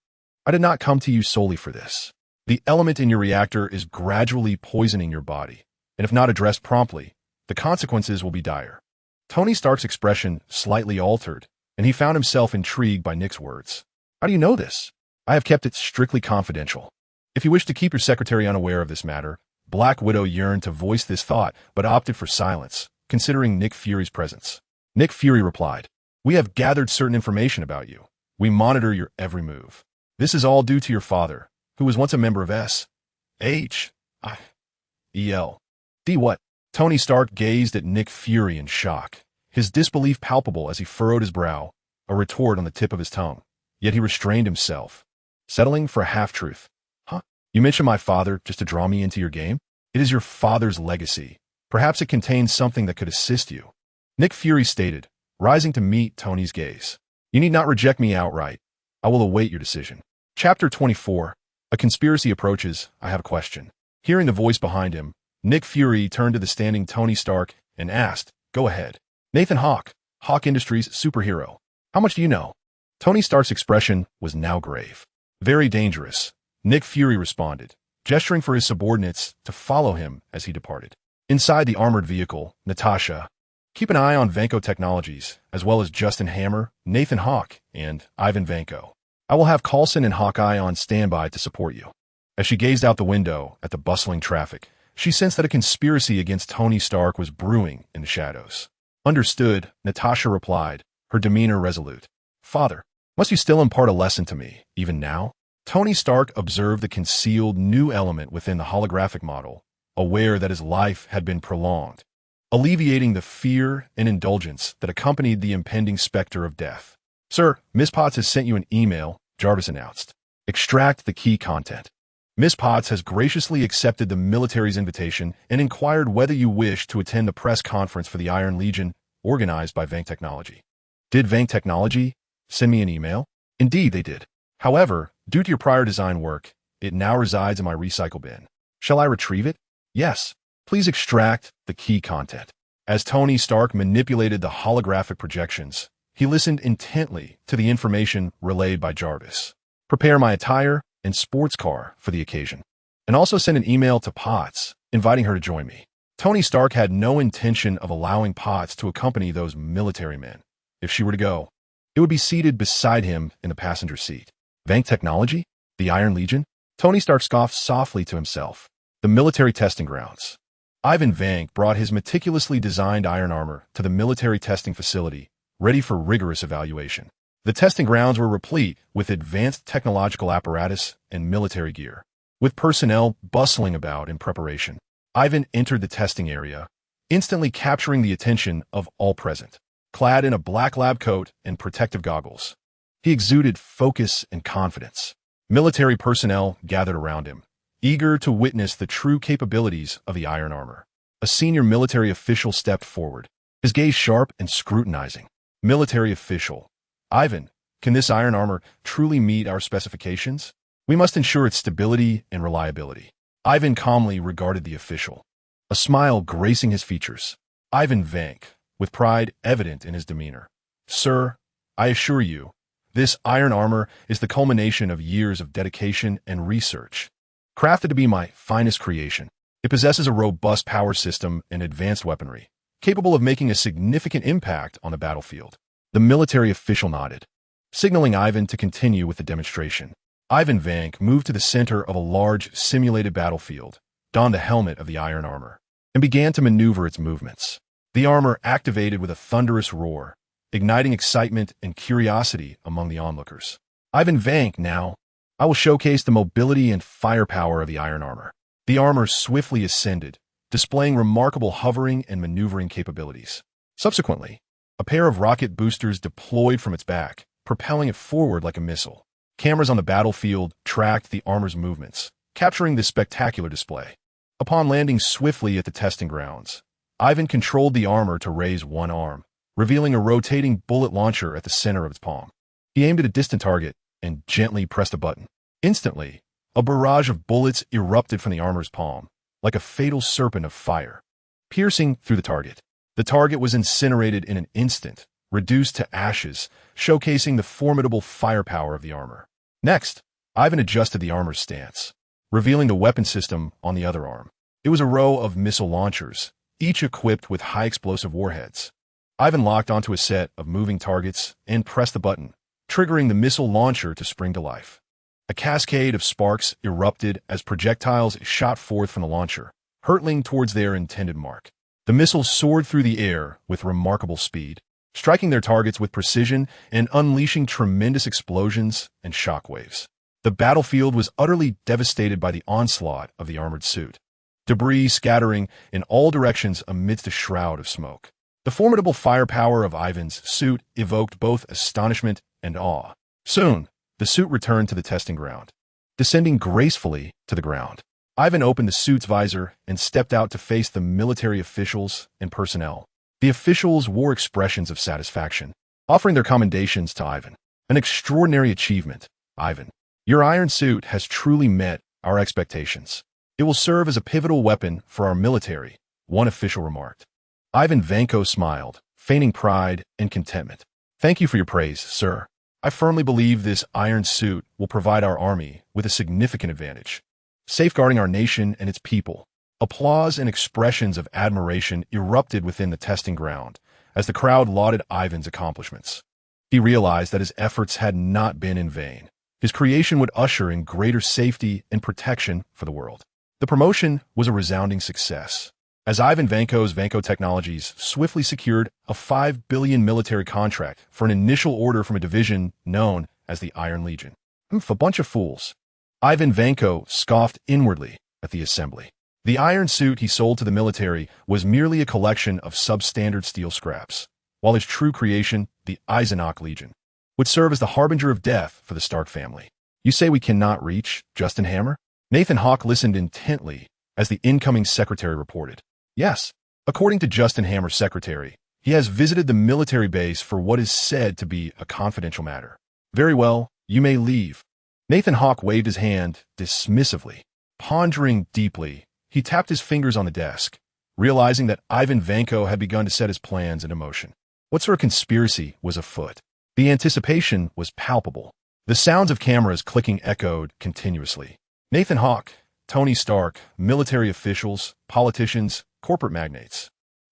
I did not come to you solely for this. The element in your reactor is gradually poisoning your body, and if not addressed promptly, the consequences will be dire." Tony Stark's expression slightly altered, and he found himself intrigued by Nick's words. "How do you know this?" "I have kept it strictly confidential. If you wish to keep your secretary unaware of this matter." Black Widow yearned to voice this thought, but opted for silence, considering Nick Fury's presence. Nick Fury replied, "We have gathered certain information about you. We monitor your every move. This is all due to your father, who was once a member of S.H.I.E.L. D. What?" Tony Stark gazed at Nick Fury in shock, his disbelief palpable as he furrowed his brow, a retort on the tip of his tongue. Yet he restrained himself, settling for a half-truth. "Huh? You mentioned my father just to draw me into your game? It is your father's legacy. Perhaps it contains something that could assist you." Nick Fury stated, rising to meet Tony's gaze. "You need not reject me outright. I will await your decision." Chapter 24. A conspiracy approaches. I have a question. Hearing the voice behind him, Nick Fury turned to the standing Tony Stark and asked, "Go ahead." "Nathan Hawke, Hawke Industries superhero. How much do you know?" Tony Stark's expression was now grave. "Very dangerous," Nick Fury responded, gesturing for his subordinates to follow him as he departed. Inside the armored vehicle, Natasha, "Keep an eye on Vanko Technologies, as well as Justin Hammer, Nathan Hawke, and Ivan Vanko. I will have Coulson and Hawkeye on standby to support you." As she gazed out the window at the bustling traffic, she sensed that a conspiracy against Tony Stark was brewing in the shadows. "Understood," Natasha replied, her demeanor resolute. "Father, Must you still impart a lesson to me, even now? Tony Stark observed the concealed new element within the holographic model, aware that his life had been prolonged, alleviating the fear and indulgence that accompanied the impending specter of death. Sir, Miss Potts has sent you an email, Jarvis announced. Extract the key content. Miss Potts has graciously accepted the military's invitation and inquired whether you wish to attend the press conference for the Iron Legion organized by Vank Technology. Did Vank Technology send me an email? Indeed, they did. However, due to your prior design work, it now resides in my recycle bin. Shall I retrieve it? Yes. Please extract the key content. As Tony Stark manipulated the holographic projections, he listened intently to the information relayed by Jarvis. Prepare my attire and sports car for the occasion, and also send an email to Potts, inviting her to join me. Tony Stark had no intention of allowing Potts to accompany those military men. If she were to go, it would be seated beside him in the passenger seat. Vank Technology? The Iron Legion? Tony Stark scoffed softly to himself. The military testing grounds. Ivan Vank brought his meticulously designed iron armor to the military testing facility, ready for rigorous evaluation. The testing grounds were replete with advanced technological apparatus and military gear, with personnel bustling about in preparation. Ivan entered the testing area, instantly capturing the attention of all present. Clad in a black lab coat and protective goggles, he exuded focus and confidence. Military personnel gathered around him, eager to witness the true capabilities of the iron armor. A senior military official stepped forward, his gaze sharp and scrutinizing. Military official. Ivan, can this iron armor truly meet our specifications? We must ensure its stability and reliability. Ivan calmly regarded the official, a smile gracing his features. Ivan Vank, with pride evident in his demeanor. Sir, I assure you, this iron armor is the culmination of years of dedication and research. Crafted to be my finest creation, it possesses a robust power system and advanced weaponry, capable of making a significant impact on the battlefield. The military official nodded, signaling Ivan to continue with the demonstration. Ivan Vank moved to the center of a large simulated battlefield, donned the helmet of the iron armor, and began to maneuver its movements. The armor activated with a thunderous roar, igniting excitement and curiosity among the onlookers. Ivan Vank now. I will showcase the mobility and firepower of the iron armor. The armor swiftly ascended, displaying remarkable hovering and maneuvering capabilities. Subsequently, a pair of rocket boosters deployed from its back, propelling it forward like a missile. Cameras on the battlefield tracked the armor's movements, capturing this spectacular display. Upon landing swiftly at the testing grounds, Ivan controlled the armor to raise one arm, revealing a rotating bullet launcher at the center of its palm. He aimed at a distant target and gently pressed a button. Instantly, a barrage of bullets erupted from the armor's palm, like a fatal serpent of fire, piercing through the target. The target was incinerated in an instant, reduced to ashes, showcasing the formidable firepower of the armor. Next, Ivan adjusted the armor's stance, revealing the weapon system on the other arm. It was a row of missile launchers, each equipped with high-explosive warheads. Ivan locked onto a set of moving targets and pressed the button, triggering the missile launcher to spring to life. A cascade of sparks erupted as projectiles shot forth from the launcher, hurtling towards their intended mark. The missiles soared through the air with remarkable speed, striking their targets with precision and unleashing tremendous explosions and shockwaves. The battlefield was utterly devastated by the onslaught of the armored suit, debris scattering in all directions amidst a shroud of smoke. The formidable firepower of Ivan's suit evoked both astonishment and awe. Soon, the suit returned to the testing ground, descending gracefully to the ground. Ivan opened the suit's visor and stepped out to face the military officials and personnel. The officials wore expressions of satisfaction, offering their commendations to Ivan. An extraordinary achievement, Ivan. Your iron suit has truly met our expectations. It will serve as a pivotal weapon for our military, one official remarked. Ivan Vanko smiled, feigning pride and contentment. Thank you for your praise, sir. I firmly believe this iron suit will provide our army with a significant advantage, safeguarding our nation and its people. Applause and expressions of admiration erupted within the testing ground as the crowd lauded Ivan's accomplishments. He realized that his efforts had not been in vain. His creation would usher in greater safety and protection for the world. The promotion was a resounding success. as Ivan Vanko's Vanko Technologies swiftly secured a $5 billion military contract for an initial order from a division known as the Iron Legion. A bunch of fools. Ivan Vanko scoffed inwardly at the assembly. The iron suit he sold to the military was merely a collection of substandard steel scraps, while his true creation, the Eisenach Legion, would serve as the harbinger of death for the Stark family. You say we cannot reach Justin Hammer? Nathan Hawke listened intently as the incoming secretary reported. Yes, according to Justin Hammer's secretary, he has visited the military base for what is said to be a confidential matter. Very well, you may leave. Nathan Hawke waved his hand dismissively. Pondering deeply, he tapped his fingers on the desk, realizing that Ivan Vanko had begun to set his plans into motion. What sort of conspiracy was afoot? The anticipation was palpable. The sounds of cameras clicking echoed continuously. Nathan Hawke, Tony Stark, military officials, politicians, corporate magnates,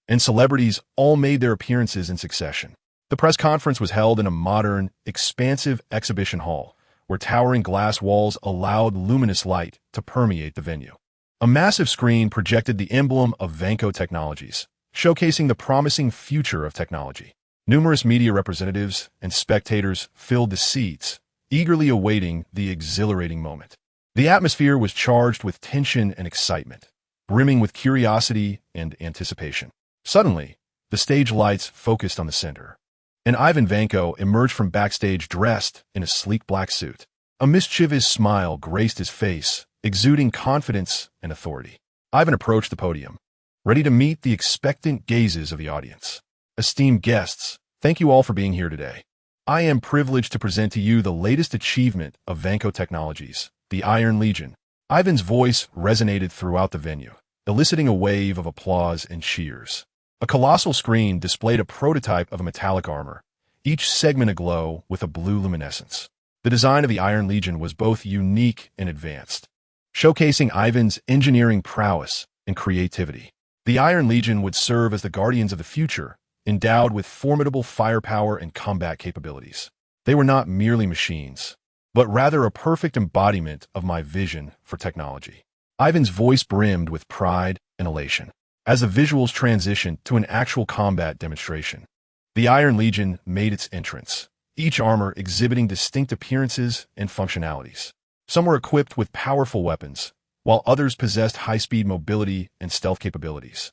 and celebrities all made their appearances in succession. The press conference was held in a modern, expansive exhibition hall, where towering glass walls allowed luminous light to permeate the venue. A massive screen projected the emblem of Vanko Technologies, showcasing the promising future of technology. Numerous media representatives and spectators filled the seats, eagerly awaiting the exhilarating moment. The atmosphere was charged with tension and excitement, brimming with curiosity and anticipation. Suddenly, the stage lights focused on the center, and Ivan Vanko emerged from backstage dressed in a sleek black suit. A mischievous smile graced his face, exuding confidence and authority. Ivan approached the podium, ready to meet the expectant gazes of the audience. Esteemed guests, thank you all for being here today. I am privileged to present to you the latest achievement of Vanko Technologies, the Iron Legion. Ivan's voice resonated throughout the venue, eliciting a wave of applause and cheers. A colossal screen displayed a prototype of a metallic armor, each segment aglow with a blue luminescence. The design of the Iron Legion was both unique and advanced, showcasing Ivan's engineering prowess and creativity. The Iron Legion would serve as the guardians of the future, endowed with formidable firepower and combat capabilities. They were not merely machines, but rather a perfect embodiment of my vision for technology. Ivan's voice brimmed with pride and elation as the visuals transitioned to an actual combat demonstration. The Iron Legion made its entrance, each armor exhibiting distinct appearances and functionalities. Some were equipped with powerful weapons, while others possessed high-speed mobility and stealth capabilities.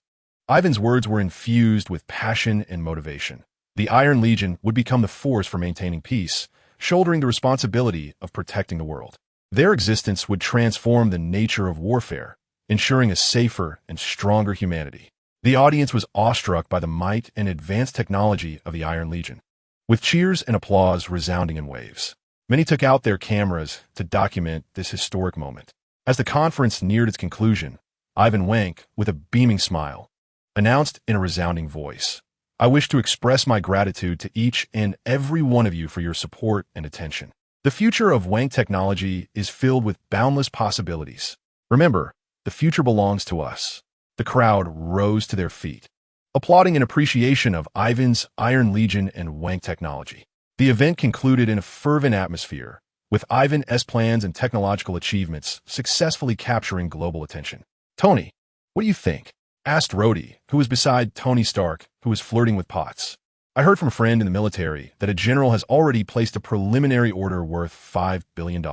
Ivan's words were infused with passion and motivation. The Iron Legion would become the force for maintaining peace, shouldering the responsibility of protecting the world. Their existence would transform the nature of warfare, ensuring a safer and stronger humanity. The audience was awestruck by the might and advanced technology of the Iron Legion, with cheers and applause resounding in waves. Many took out their cameras to document this historic moment. As the conference neared its conclusion, Ivan Vanko, with a beaming smile, announced in a resounding voice, "I wish to express my gratitude to each and every one of you for your support and attention. The future of Vanko technology is filled with boundless possibilities. Remember, the future belongs to us." The crowd rose to their feet, applauding in appreciation of Ivan's Iron Legion and Vanko technology. The event concluded in a fervent atmosphere, with Ivan's plans and technological achievements successfully capturing global attention. "Tony, what do you think?" asked Rhodey, who was beside Tony Stark, who was flirting with pots. "I heard from a friend in the military that a general has already placed a preliminary order worth $5 billion.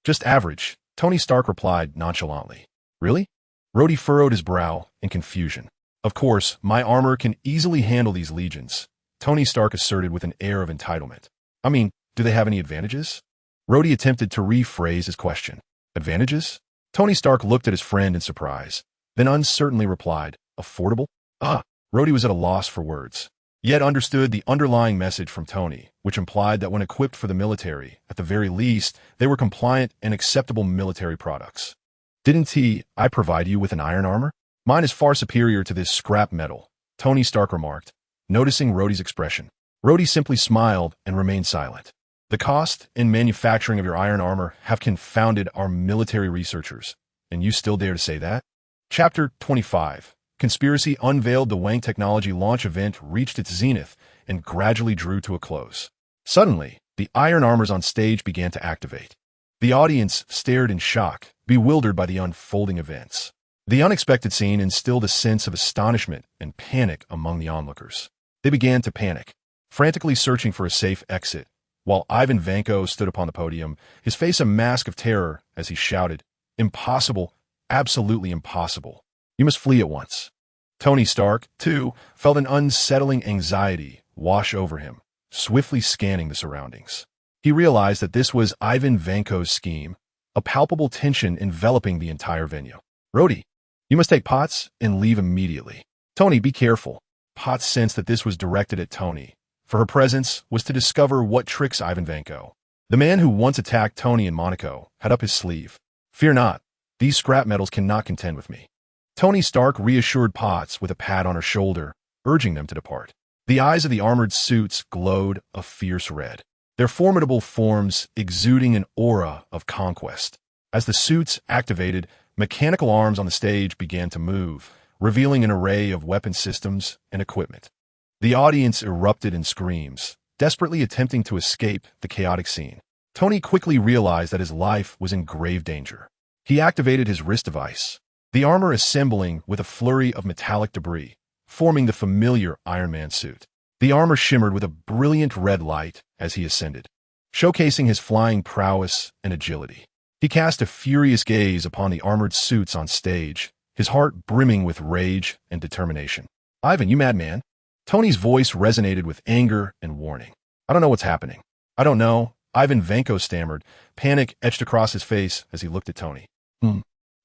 Just average," Tony Stark replied nonchalantly. "Really?" Rhodey furrowed his brow in confusion. "Of course, my armor can easily handle these legions," Tony Stark asserted with an air of entitlement. "I mean, do they have any advantages?" Rhodey attempted to rephrase his question. "Advantages?" Tony Stark looked at his friend in surprise, then uncertainly replied, "Affordable?" Rhodey was at a loss for words, yet understood the underlying message from Tony, which implied that when equipped for the military, at the very least, they were compliant and acceptable military products. "Didn't I provide you with an iron armor? Mine is far superior to this scrap metal," Tony Stark remarked, noticing Rhodey's expression. Rhodey simply smiled and remained silent. "The cost and manufacturing of your iron armor have confounded our military researchers, and you still dare to say that?" Chapter 25. Conspiracy unveiled. The Vanko Technology launch event reached its zenith and gradually drew to a close. Suddenly, the iron armors on stage began to activate. The audience stared in shock, bewildered by the unfolding events. The unexpected scene instilled a sense of astonishment and panic among the onlookers. They began to panic, frantically searching for a safe exit, while Ivan Vanko stood upon the podium, his face a mask of terror as he shouted, "Impossible, absolutely impossible. You must flee at once." Tony Stark, too, felt an unsettling anxiety wash over him, swiftly scanning the surroundings. He realized that this was Ivan Vanko's scheme, a palpable tension enveloping the entire venue. "Rhodey, you must take Potts and leave immediately." "Tony, be careful." Potts sensed that this was directed at Tony, for her presence was to discover what tricks Ivan Vanko, the man who once attacked Tony in Monaco, had up his sleeve. "Fear not, these scrap metals cannot contend with me." Tony Stark reassured Potts with a pat on her shoulder, urging them to depart. The eyes of the armored suits glowed a fierce red, their formidable forms exuding an aura of conquest. As the suits activated, mechanical arms on the stage began to move, revealing an array of weapon systems and equipment. The audience erupted in screams, desperately attempting to escape the chaotic scene. Tony quickly realized that his life was in grave danger. He activated his wrist device, the armor assembling with a flurry of metallic debris, forming the familiar Iron Man suit. The armor shimmered with a brilliant red light as he ascended, showcasing his flying prowess and agility. He cast a furious gaze upon the armored suits on stage, his heart brimming with rage and determination. "Ivan, you madman." Tony's voice resonated with anger and warning. "I don't know what's happening." "I don't know," Ivan Vanko stammered, panic etched across his face as he looked at Tony.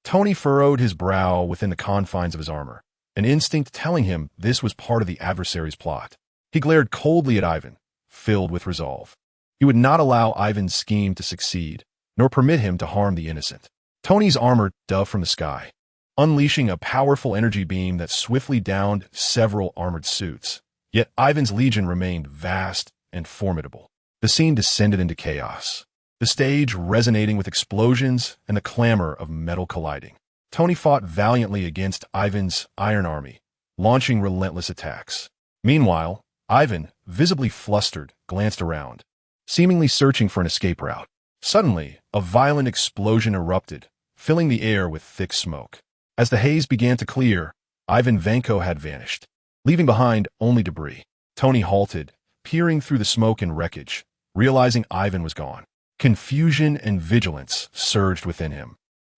Tony furrowed his brow within the confines of his armor, an instinct telling him this was part of the adversary's plot. He glared coldly at Ivan, filled with resolve. He would not allow Ivan's scheme to succeed, nor permit him to harm the innocent. Tony's armor dove from the sky, unleashing a powerful energy beam that swiftly downed several armored suits. Yet Ivan's legion remained vast and formidable. The scene descended into chaos, the stage resonating with explosions and the clamor of metal colliding. Tony fought valiantly against Ivan's Iron Army, launching relentless attacks. Meanwhile, Ivan, visibly flustered, glanced around, seemingly searching for an escape route. Suddenly, a violent explosion erupted, filling the air with thick smoke. As the haze began to clear, Ivan Vanko had vanished, leaving behind only debris. Tony halted, peering through the smoke and wreckage, realizing Ivan was gone. Confusion and vigilance surged within him.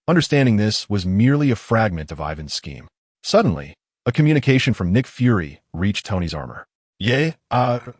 Understanding this was merely a fragment of Ivan's scheme. Suddenly, a communication from Nick Fury reached Tony's armor. "Ye are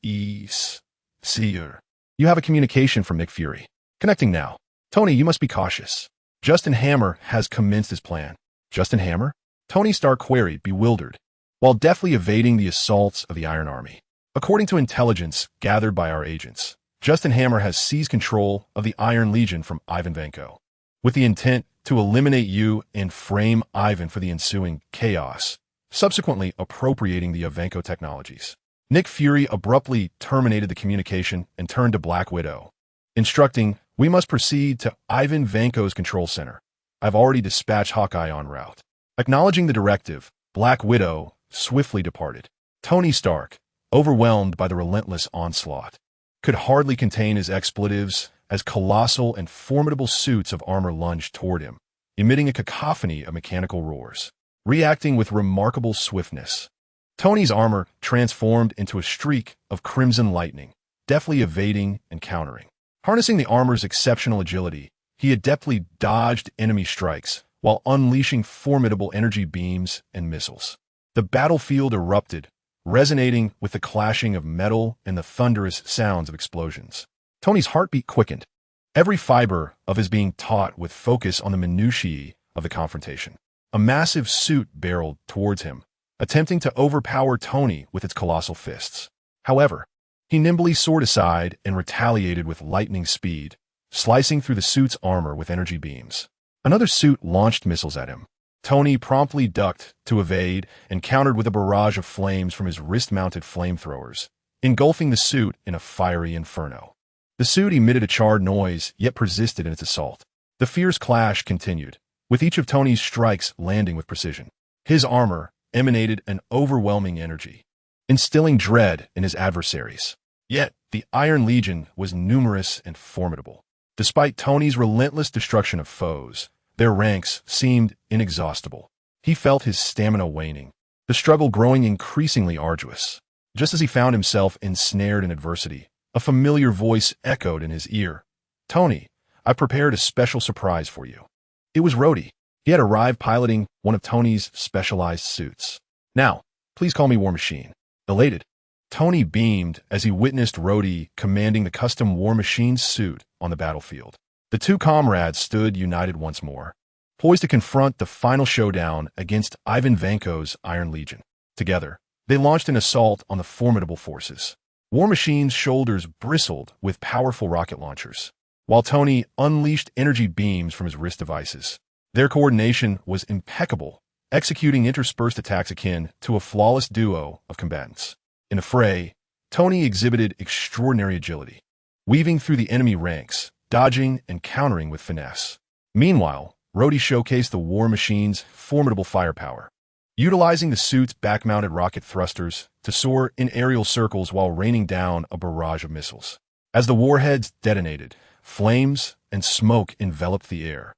is seer." "You have a communication from Nick Fury. Connecting now. Tony, you must be cautious. Justin Hammer has commenced his plan." "Justin Hammer?" Tony Stark queried, bewildered, while deftly evading the assaults of the Iron Army. "According to intelligence gathered by our agents, Justin Hammer has seized control of the Iron Legion from Ivan Vanko, with the intent to eliminate you and frame Ivan for the ensuing chaos, subsequently appropriating the Vanko technologies." Nick Fury abruptly terminated the communication and turned to Black Widow, instructing, "We must proceed to Ivan Vanko's control center. I've already dispatched Hawkeye en route." Acknowledging the directive, Black Widow swiftly departed. Tony Stark, overwhelmed by the relentless onslaught, could hardly contain his expletives as colossal and formidable suits of armor lunged toward him, emitting a cacophony of mechanical roars. Reacting with remarkable swiftness, Tony's armor transformed into a streak of crimson lightning, deftly evading and countering. Harnessing the armor's exceptional agility, he adeptly dodged enemy strikes while unleashing formidable energy beams and missiles. The battlefield erupted, resonating with the clashing of metal and the thunderous sounds of explosions. Tony's heartbeat quickened, every fiber of his being taut with focus on the minutiae of the confrontation. A massive suit barreled towards him, attempting to overpower Tony with its colossal fists. However, he nimbly soared aside and retaliated with lightning speed, slicing through the suit's armor with energy beams. Another suit launched missiles at him. Tony promptly ducked to evade and countered with a barrage of flames from his wrist-mounted flamethrowers, engulfing the suit in a fiery inferno. The suit emitted a charred noise, yet persisted in its assault. The fierce clash continued, with each of Tony's strikes landing with precision. His armor emanated an overwhelming energy, instilling dread in his adversaries. Yet, the Iron Legion was numerous and formidable. Despite Tony's relentless destruction of foes, Their ranks seemed inexhaustible. He felt his stamina waning, the struggle growing increasingly arduous. Just as he found himself ensnared in adversity, a familiar voice echoed in his ear. "Tony, I've prepared a special surprise for you." It was Rhodey. He had arrived piloting one of Tony's specialized suits. "Now, please call me War Machine." Elated, Tony beamed as he witnessed Rhodey commanding the custom War Machine suit on the battlefield. The two comrades stood united once more, poised to confront the final showdown against Ivan Vanko's Iron Legion. Together, they launched an assault on the formidable forces. War Machine's shoulders bristled with powerful rocket launchers, while Tony unleashed energy beams from his wrist devices. Their coordination was impeccable, executing interspersed attacks akin to a flawless duo of combatants. In the fray, Tony exhibited extraordinary agility, weaving through the enemy ranks, dodging and countering with finesse. Meanwhile, Rhodey showcased the War Machine's formidable firepower, utilizing the suit's back-mounted rocket thrusters to soar in aerial circles while raining down a barrage of missiles. As the warheads detonated, flames and smoke enveloped the air,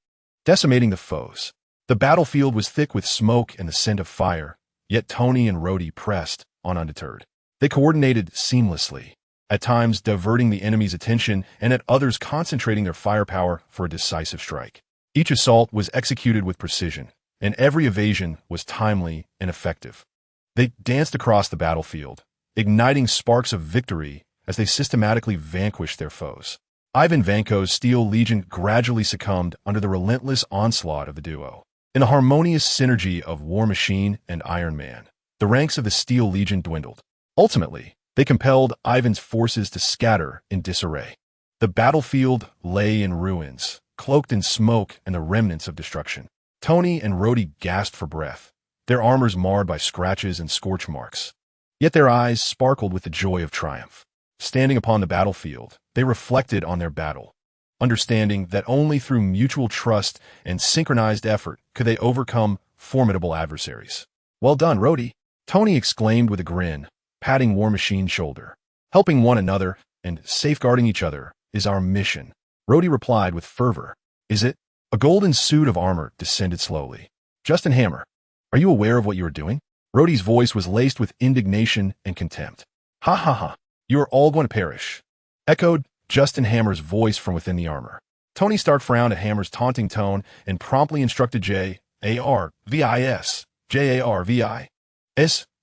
decimating the foes. The battlefield was thick with smoke and the scent of fire, yet Tony and Rhodey pressed on undeterred. They coordinated seamlessly, at times diverting the enemy's attention and at others concentrating their firepower for a decisive strike. Each assault was executed with precision, and every evasion was timely and effective. They danced across the battlefield, igniting sparks of victory as they systematically vanquished their foes. Ivan Vanko's Steel Legion gradually succumbed under the relentless onslaught of the duo. In the harmonious synergy of War Machine and Iron Man, the ranks of the Steel Legion dwindled. Ultimately, they compelled Ivan's forces to scatter in disarray. The battlefield lay in ruins, cloaked in smoke and the remnants of destruction. Tony and Rhodey gasped for breath, their armors marred by scratches and scorch marks. Yet their eyes sparkled with the joy of triumph. Standing upon the battlefield, they reflected on their battle, understanding that only through mutual trust and synchronized effort could they overcome formidable adversaries. "Well done, Rhodey," Tony exclaimed with a grin, patting War Machine's shoulder. "Helping one another and safeguarding each other is our mission," Rhodey replied with fervor. "Is it?" A golden suit of armor descended slowly. "Justin Hammer, are you aware of what you are doing?" Rhodey's voice was laced with indignation and contempt. "Ha ha ha, you are all going to perish," echoed Justin Hammer's voice from within the armor. Tony Stark frowned at Hammer's taunting tone and promptly instructed J.A.R.V.I.S.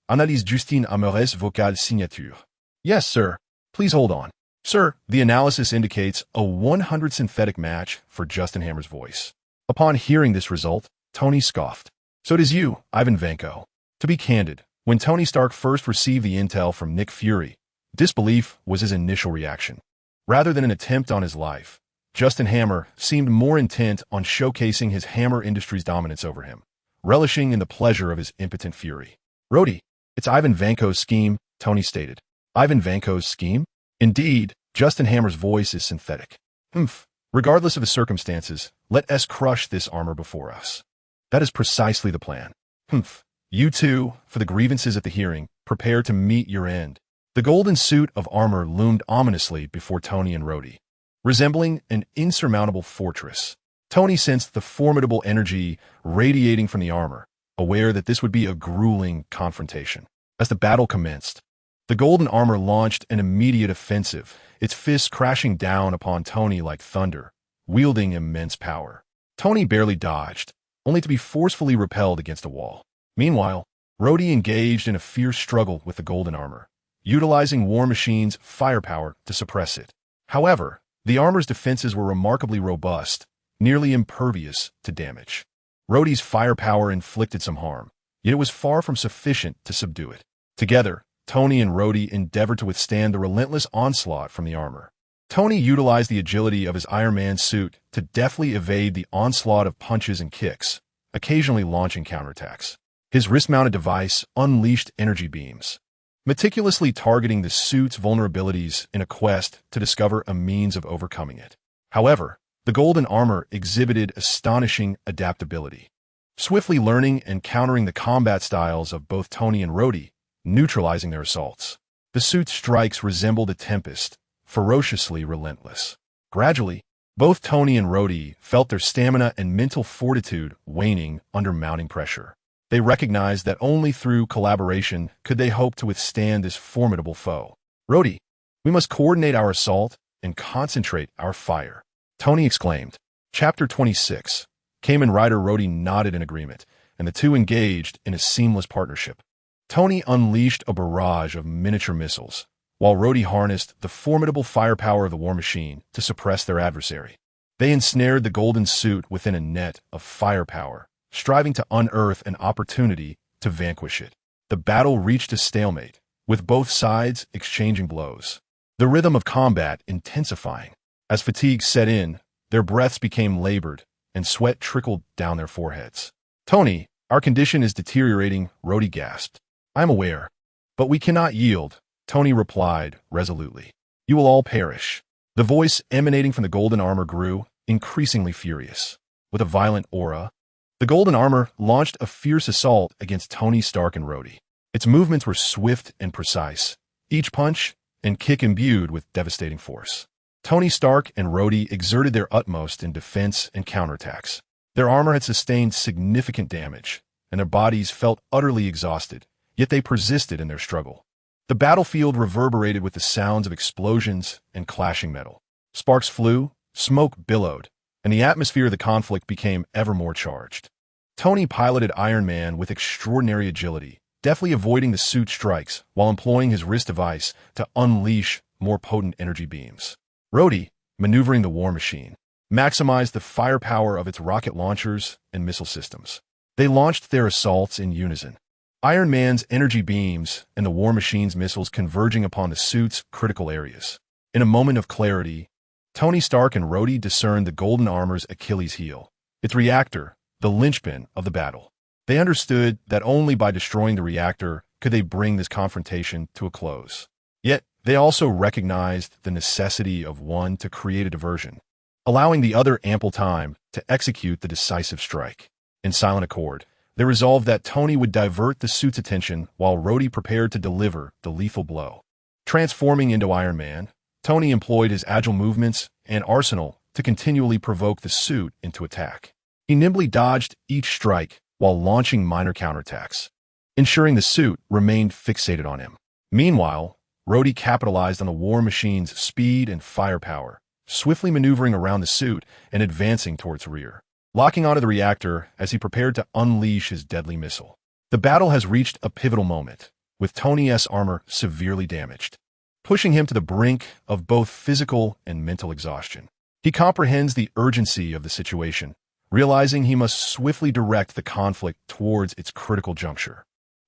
Analyse Justin Hammer's vocal signature. "Yes, sir. Please hold on." "Sir, the analysis indicates a 100 synthetic match for Justin Hammer's voice." Upon hearing this result, Tony scoffed. "So it is you, Ivan Vanko." To be candid, when Tony Stark first received the intel from Nick Fury, disbelief was his initial reaction. Rather than an attempt on his life, Justin Hammer seemed more intent on showcasing his Hammer Industries' dominance over him, relishing in the pleasure of his impotent fury. "Rhodey, it's Ivan Vanko's scheme," Tony stated. "Ivan Vanko's scheme?" "Indeed, Justin Hammer's voice is synthetic." "Humph. Regardless of the circumstances, let us crush this armor before us." "That is precisely the plan." "Humph. You two, for the grievances at the hearing, prepare to meet your end." The golden suit of armor loomed ominously before Tony and Rhodey, resembling an insurmountable fortress. Tony sensed the formidable energy radiating from the armor, aware that this would be a grueling confrontation. As the battle commenced, the golden armor launched an immediate offensive, its fists crashing down upon Tony like thunder, wielding immense power. Tony barely dodged, only to be forcefully repelled against a wall. Meanwhile, Rhodey engaged in a fierce struggle with the golden armor, utilizing War Machine's firepower to suppress it. However, the armor's defenses were remarkably robust, nearly impervious to damage. Rhodey's firepower inflicted some harm, yet it was far from sufficient to subdue it. Together, Tony and Rhodey endeavored to withstand the relentless onslaught from the armor. Tony utilized the agility of his Iron Man suit to deftly evade the onslaught of punches and kicks, occasionally launching counterattacks. His wrist-mounted device unleashed energy beams, meticulously targeting the suit's vulnerabilities in a quest to discover a means of overcoming it. However, the golden armor exhibited astonishing adaptability, swiftly learning and countering the combat styles of both Tony and Rhodey, neutralizing their assaults. The suit's strikes resembled a tempest, ferociously relentless. Gradually, Both Tony and Rhodey felt their stamina and mental fortitude waning under mounting pressure. They recognized that only through collaboration could they hope to withstand this formidable foe. "Rhodey, we must coordinate our assault and concentrate our fire," Tony exclaimed. Chapter 26. Kamen Rider Rhodey nodded in agreement, and the two engaged in a seamless partnership. Tony unleashed a barrage of miniature missiles, while Rhodey harnessed the formidable firepower of the war machine to suppress their adversary. They ensnared the golden suit within a net of firepower, striving to unearth an opportunity to vanquish it. The battle reached a stalemate, with both sides exchanging blows, the rhythm of combat intensifying. As fatigue set in, their breaths became labored, and sweat trickled down their foreheads. "Tony, our condition is deteriorating," Rhodey gasped. "I'm aware, but we cannot yield," Tony replied resolutely. "You will all perish." The voice emanating from the golden armor grew, increasingly furious. With a violent aura, the golden armor launched a fierce assault against Tony Stark and Rhodey. Its movements were swift and precise, each punch and kick imbued with devastating force. Tony Stark and Rhodey exerted their utmost in defense and counterattacks. Their armor had sustained significant damage, and their bodies felt utterly exhausted, yet they persisted in their struggle. The battlefield reverberated with the sounds of explosions and clashing metal. Sparks flew, smoke billowed, and the atmosphere of the conflict became ever more charged. Tony piloted Iron Man with extraordinary agility, deftly avoiding the suit strikes while employing his wrist device to unleash more potent energy beams. Rhodey, maneuvering the war machine, maximized the firepower of its rocket launchers and missile systems. They launched their assaults in unison, Iron Man's energy beams and the war machine's missiles converging upon the suit's critical areas. In a moment of clarity, Tony Stark and Rhodey discerned the golden armor's Achilles heel, its reactor, the linchpin of the battle. They understood that only by destroying the reactor could they bring this confrontation to a close. Yet, they also recognized the necessity of one to create a diversion, allowing the other ample time to execute the decisive strike. In silent accord, they resolved that Tony would divert the suit's attention while Rhodey prepared to deliver the lethal blow. Transforming into Iron Man, Tony employed his agile movements and arsenal to continually provoke the suit into attack. He nimbly dodged each strike while launching minor counterattacks, ensuring the suit remained fixated on him. Meanwhile, Rhodey capitalized on the war machine's speed and firepower, swiftly maneuvering around the suit and advancing towards rear, locking onto the reactor as he prepared to unleash his deadly missile. The battle has reached a pivotal moment, with Tony's armor severely damaged, pushing him to the brink of both physical and mental exhaustion. He comprehends the urgency of the situation, realizing he must swiftly direct the conflict towards its critical juncture.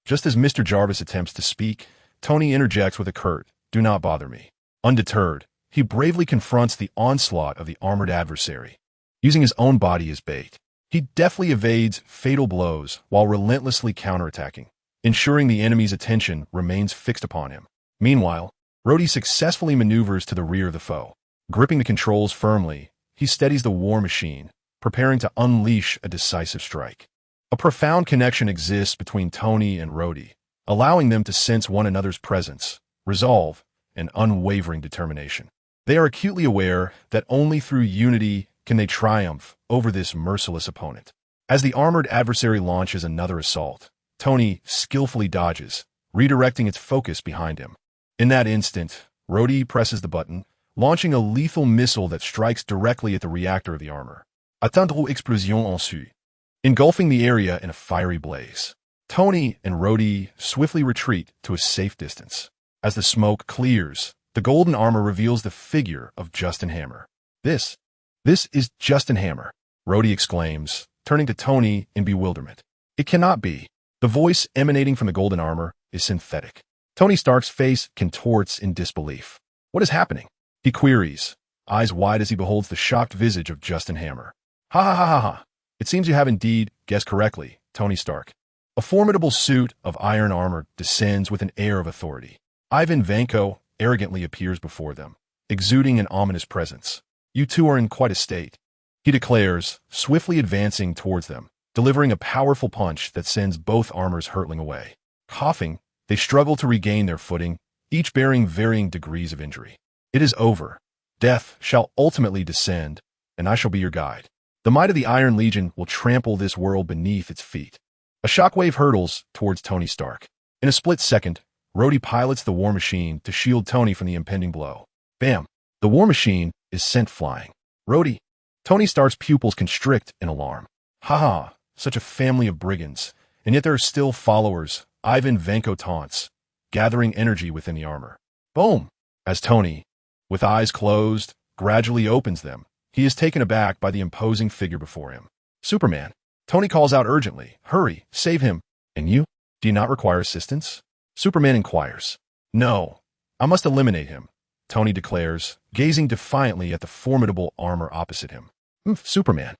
Just as Mr. Jarvis attempts to speak, Tony interjects with a curt, "Do not bother me." Undeterred, he bravely confronts the onslaught of the armored adversary, using his own body as bait. He deftly evades fatal blows while relentlessly counterattacking, ensuring the enemy's attention remains fixed upon him. Meanwhile, Rhodey successfully maneuvers to the rear of the foe. Gripping the controls firmly, he steadies the war machine, preparing to unleash a decisive strike. A profound connection exists between Tony and Rhodey, allowing them to sense one another's presence, resolve, and unwavering determination. They are acutely aware that only through unity can they triumph over this merciless opponent. As the armored adversary launches another assault, Tony skillfully dodges, redirecting its focus behind him. In that instant, Rhodey presses the button, launching a lethal missile that strikes directly at the reactor of the armor. Atteindre explosion ensuite, engulfing the area in a fiery blaze. Tony and Rhodey swiftly retreat to a safe distance. As the smoke clears, the golden armor reveals the figure of Justin Hammer. This is Justin Hammer," Rhodey exclaims, turning to Tony in bewilderment. "It cannot be." The voice emanating from the golden armor is synthetic. Tony Stark's face contorts in disbelief. "What is happening?" he queries, eyes wide as he beholds the shocked visage of Justin Hammer. "Ha ha ha ha ha. It seems you have indeed guessed correctly, Tony Stark." A formidable suit of iron armor descends with an air of authority. Ivan Vanko arrogantly appears before them, exuding an ominous presence. "You two are in quite a state," he declares, swiftly advancing towards them, delivering a powerful punch that sends both armors hurtling away. Coughing, they struggle to regain their footing, each bearing varying degrees of injury. It is over. Death shall ultimately descend and I shall be your guide. The might of the Iron Legion will trample this world beneath its feet. A shockwave hurtles towards Tony Stark. In a split second, Rhodey pilots the war machine to shield Tony from the impending blow. Bam! The war machine is sent flying. Rhodey. Tony Stark's pupils constrict in alarm. Haha, such a family of brigands. And yet there are still followers. Ivan Vanko taunts, gathering energy within the armor. Boom! As Tony, with eyes closed, gradually opens them, he is taken aback by the imposing figure before him. Superman. Tony calls out urgently, hurry, save him. And you? Do you not require assistance? Superman inquires. No, I must eliminate him, Tony declares, gazing defiantly at the formidable armor opposite him. Superman.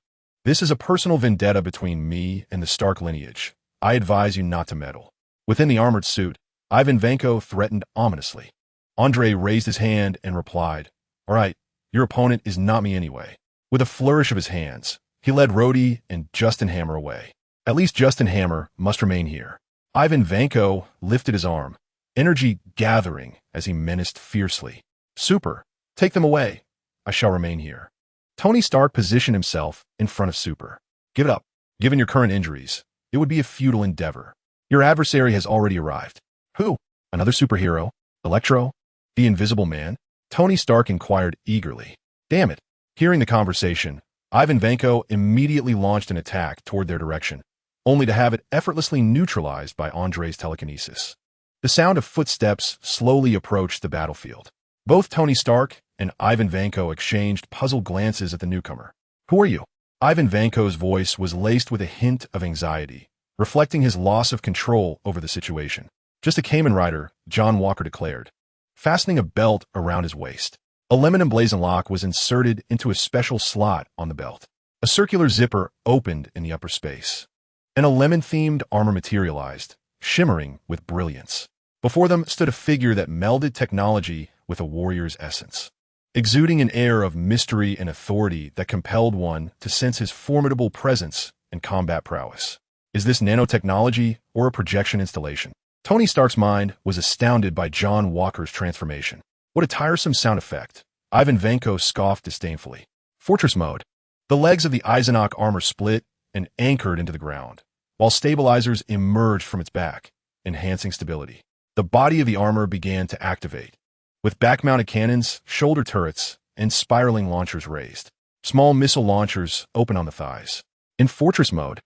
This is a personal vendetta between me and the Stark lineage. I advise you not to meddle. Within the armored suit, Ivan Vanko threatened ominously. Andre raised his hand and replied, all right, your opponent is not me anyway. With a flourish of his hands, he led Rhodey and Justin Hammer away. At least Justin Hammer must remain here. Ivan Vanko lifted his arm, energy gathering as he menaced fiercely. Super, take them away. I shall remain here. Tony Stark positioned himself in front of Super. Give it up. Given your current injuries, it would be a futile endeavor. Your adversary has already arrived. Who? Another superhero? Electro? The Invisible Man? Tony Stark inquired eagerly. Damn it. Hearing the conversation, Ivan Vanko immediately launched an attack toward their direction, only to have it effortlessly neutralized by Andre's telekinesis. The sound of footsteps slowly approached the battlefield. Both Tony Stark and Ivan Vanko exchanged puzzled glances at the newcomer. Who are you? Ivan Vanko's voice was laced with a hint of anxiety, reflecting his loss of control over the situation. Just a Kamen Rider, John Walker declared, fastening a belt around his waist. A lemon emblazoned lock was inserted into a special slot on the belt. A circular zipper opened in the upper space, and a lemon-themed armor materialized, shimmering with brilliance. Before them stood a figure that melded technology with a warrior's essence, exuding an air of mystery and authority that compelled one to sense his formidable presence and combat prowess. Is this nanotechnology or a projection installation? Tony Stark's mind was astounded by John Walker's transformation. What a tiresome sound effect. Ivan Vanko scoffed disdainfully. Fortress mode. The legs of the Eisenach armor split and anchored into the ground, while stabilizers emerged from its back, enhancing stability. The body of the armor began to activate, with back-mounted cannons, shoulder turrets, and spiraling launchers raised. Small missile launchers open on the thighs. In Fortress mode,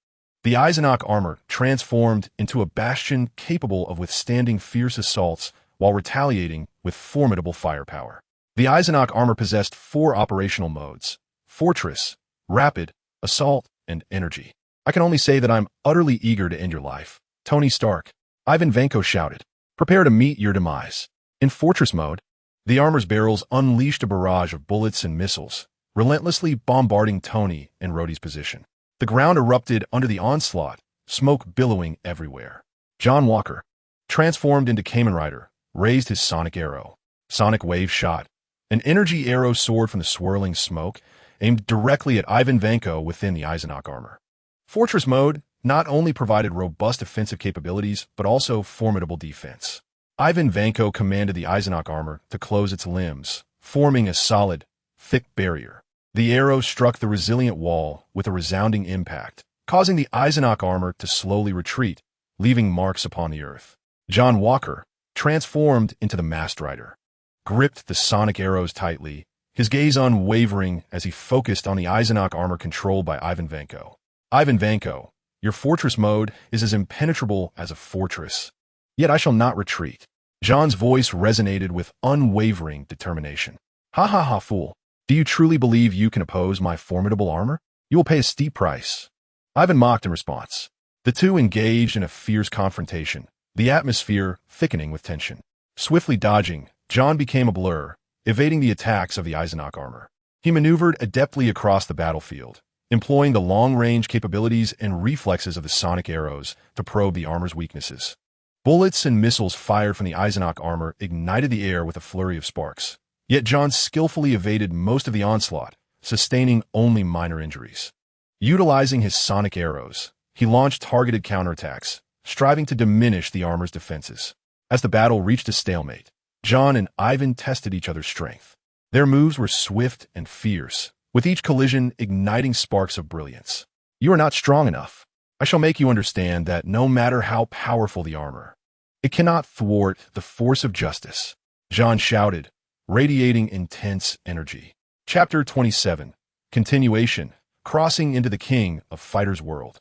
the Eisenach armor transformed into a bastion capable of withstanding fierce assaults while retaliating with formidable firepower. The Eisenach armor possessed 4 operational modes: Fortress, Rapid, Assault, and Energy. I can only say that I'm utterly eager to end your life, Tony Stark. Ivan Vanko shouted. Prepare to meet your demise. In Fortress mode, the armor's barrels unleashed a barrage of bullets and missiles, relentlessly bombarding Tony and Rhodey's position. The ground erupted under the onslaught, smoke billowing everywhere. John Walker, transformed into Kamen Rider, raised his sonic arrow. Sonic wave shot. An energy arrow soared from the swirling smoke, aimed directly at Ivan Vanko within the Eisenach armor. Fortress mode not only provided robust offensive capabilities, but also formidable defense. Ivan Vanko commanded the Eisenach armor to close its limbs, forming a solid, thick barrier. The arrow struck the resilient wall with a resounding impact, causing the Eisenach armor to slowly retreat, leaving marks upon the earth. John Walker, transformed into the Masked Rider, gripped the sonic arrows tightly, his gaze unwavering as he focused on the Eisenach armor controlled by Ivan Vanko. Ivan Vanko, your fortress mode is as impenetrable as a fortress. Yet I shall not retreat. John's voice resonated with unwavering determination. Ha ha ha, fool. Do you truly believe you can oppose my formidable armor? You will pay a steep price. Ivan mocked in response. The two engaged in a fierce confrontation, the atmosphere thickening with tension. Swiftly dodging, John became a blur, evading the attacks of the Eisenach armor. He maneuvered adeptly across the battlefield, employing the long-range capabilities and reflexes of the sonic arrows to probe the armor's weaknesses. Bullets and missiles fired from the Eisenach armor ignited the air with a flurry of sparks. Yet John skillfully evaded most of the onslaught, sustaining only minor injuries. Utilizing his sonic arrows, he launched targeted counterattacks, striving to diminish the armor's defenses. As the battle reached a stalemate, John and Ivan tested each other's strength. Their moves were swift and fierce, with each collision igniting sparks of brilliance. You are not strong enough. I shall make you understand that no matter how powerful the armor, it cannot thwart the force of justice. John shouted, radiating intense energy. Chapter 27. Continuation. Crossing into the King of Fighters world.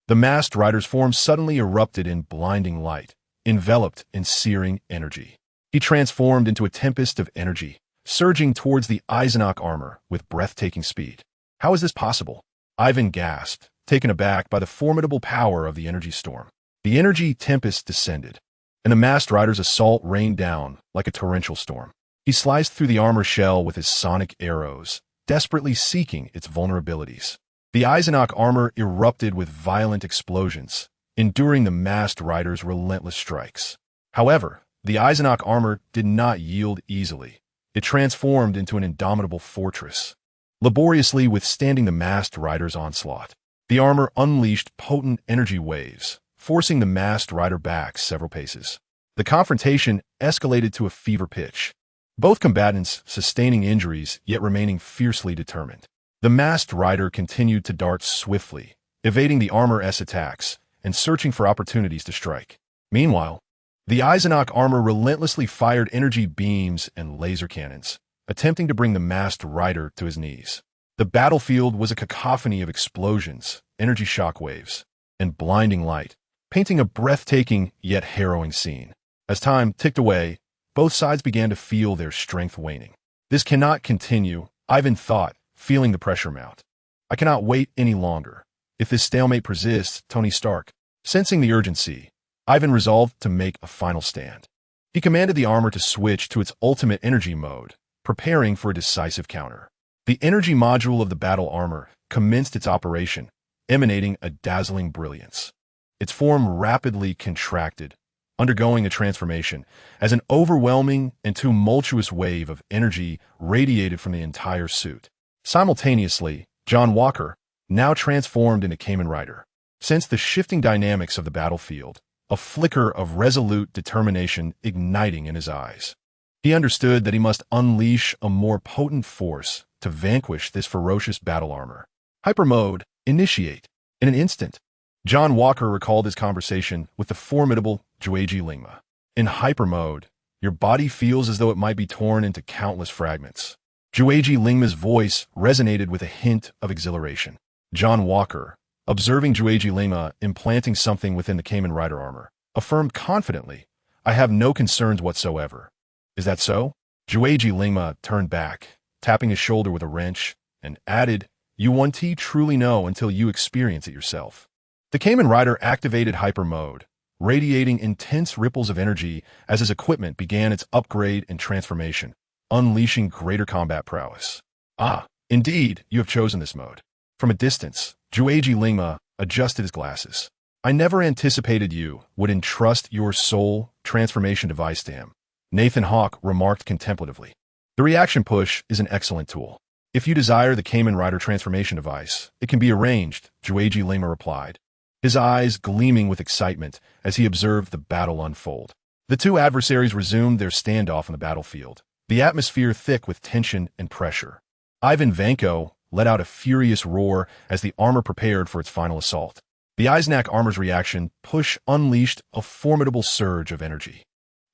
The masked rider's form suddenly erupted in blinding light, enveloped in searing energy. He transformed into a tempest of energy, surging towards the Eisenach armor with breathtaking speed. How is this possible? Ivan gasped, taken aback by the formidable power of the energy storm. The energy tempest descended, and the masked rider's assault rained down like a torrential storm. He sliced through the armor shell with his sonic arrows, desperately seeking its vulnerabilities. The Eisenach armor erupted with violent explosions, enduring the masked rider's relentless strikes. However, the Eisenach armor did not yield easily. It transformed into an indomitable fortress, laboriously withstanding the masked rider's onslaught. The armor unleashed potent energy waves, forcing the masked rider back several paces. The confrontation escalated to a fever pitch, both combatants sustaining injuries yet remaining fiercely determined. The masked rider continued to dart swiftly, evading the armor's attacks and searching for opportunities to strike. Meanwhile, the Eisenach armor relentlessly fired energy beams and laser cannons, attempting to bring the masked rider to his knees. The battlefield was a cacophony of explosions, energy shockwaves, and blinding light, painting a breathtaking yet harrowing scene. As time ticked away, both sides began to feel their strength waning. This cannot continue, Ivan thought, feeling the pressure mount. I cannot wait any longer. If this stalemate persists, Tony Stark. Sensing the urgency, Ivan resolved to make a final stand. He commanded the armor to switch to its ultimate energy mode, preparing for a decisive counter. The energy module of the battle armor commenced its operation, emanating a dazzling brilliance. Its form rapidly contracted, undergoing a transformation as an overwhelming and tumultuous wave of energy radiated from the entire suit. Simultaneously, John Walker, now transformed into Kamen Rider, sensed the shifting dynamics of the battlefield, a flicker of resolute determination igniting in his eyes. He understood that he must unleash a more potent force to vanquish this ferocious battle armor. Hyper mode, initiate. In an instant, John Walker recalled his conversation with the formidable Jueji Lingma. In hyper mode, your body feels as though it might be torn into countless fragments. Jueji Lingma's voice resonated with a hint of exhilaration. John Walker, observing Jueji Lingma implanting something within the Kamen Rider armor, affirmed confidently, I have no concerns whatsoever. Is that so? Jueji Lingma turned back, tapping his shoulder with a wrench, and added, You won't truly know until you experience it yourself. The Kamen Rider activated hyper mode, radiating intense ripples of energy as his equipment began its upgrade and transformation, unleashing greater combat prowess. Ah, indeed, you have chosen this mode. From a distance, Jueji Lingma adjusted his glasses. I never anticipated you would entrust your soul transformation device to him. Nathan Hawk remarked contemplatively. The reaction push is an excellent tool. If you desire the Kamen Rider transformation device, it can be arranged, Jueji Lingma replied, his eyes gleaming with excitement as he observed the battle unfold. The two adversaries resumed their standoff on the battlefield, the atmosphere thick with tension and pressure. Ivan Vanko let out a furious roar as the armor prepared for its final assault. The Eisenach armor's reaction push unleashed a formidable surge of energy,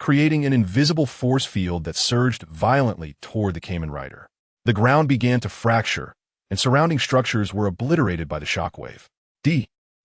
creating an invisible force field that surged violently toward the Kamen Rider. The ground began to fracture, and surrounding structures were obliterated by the shockwave.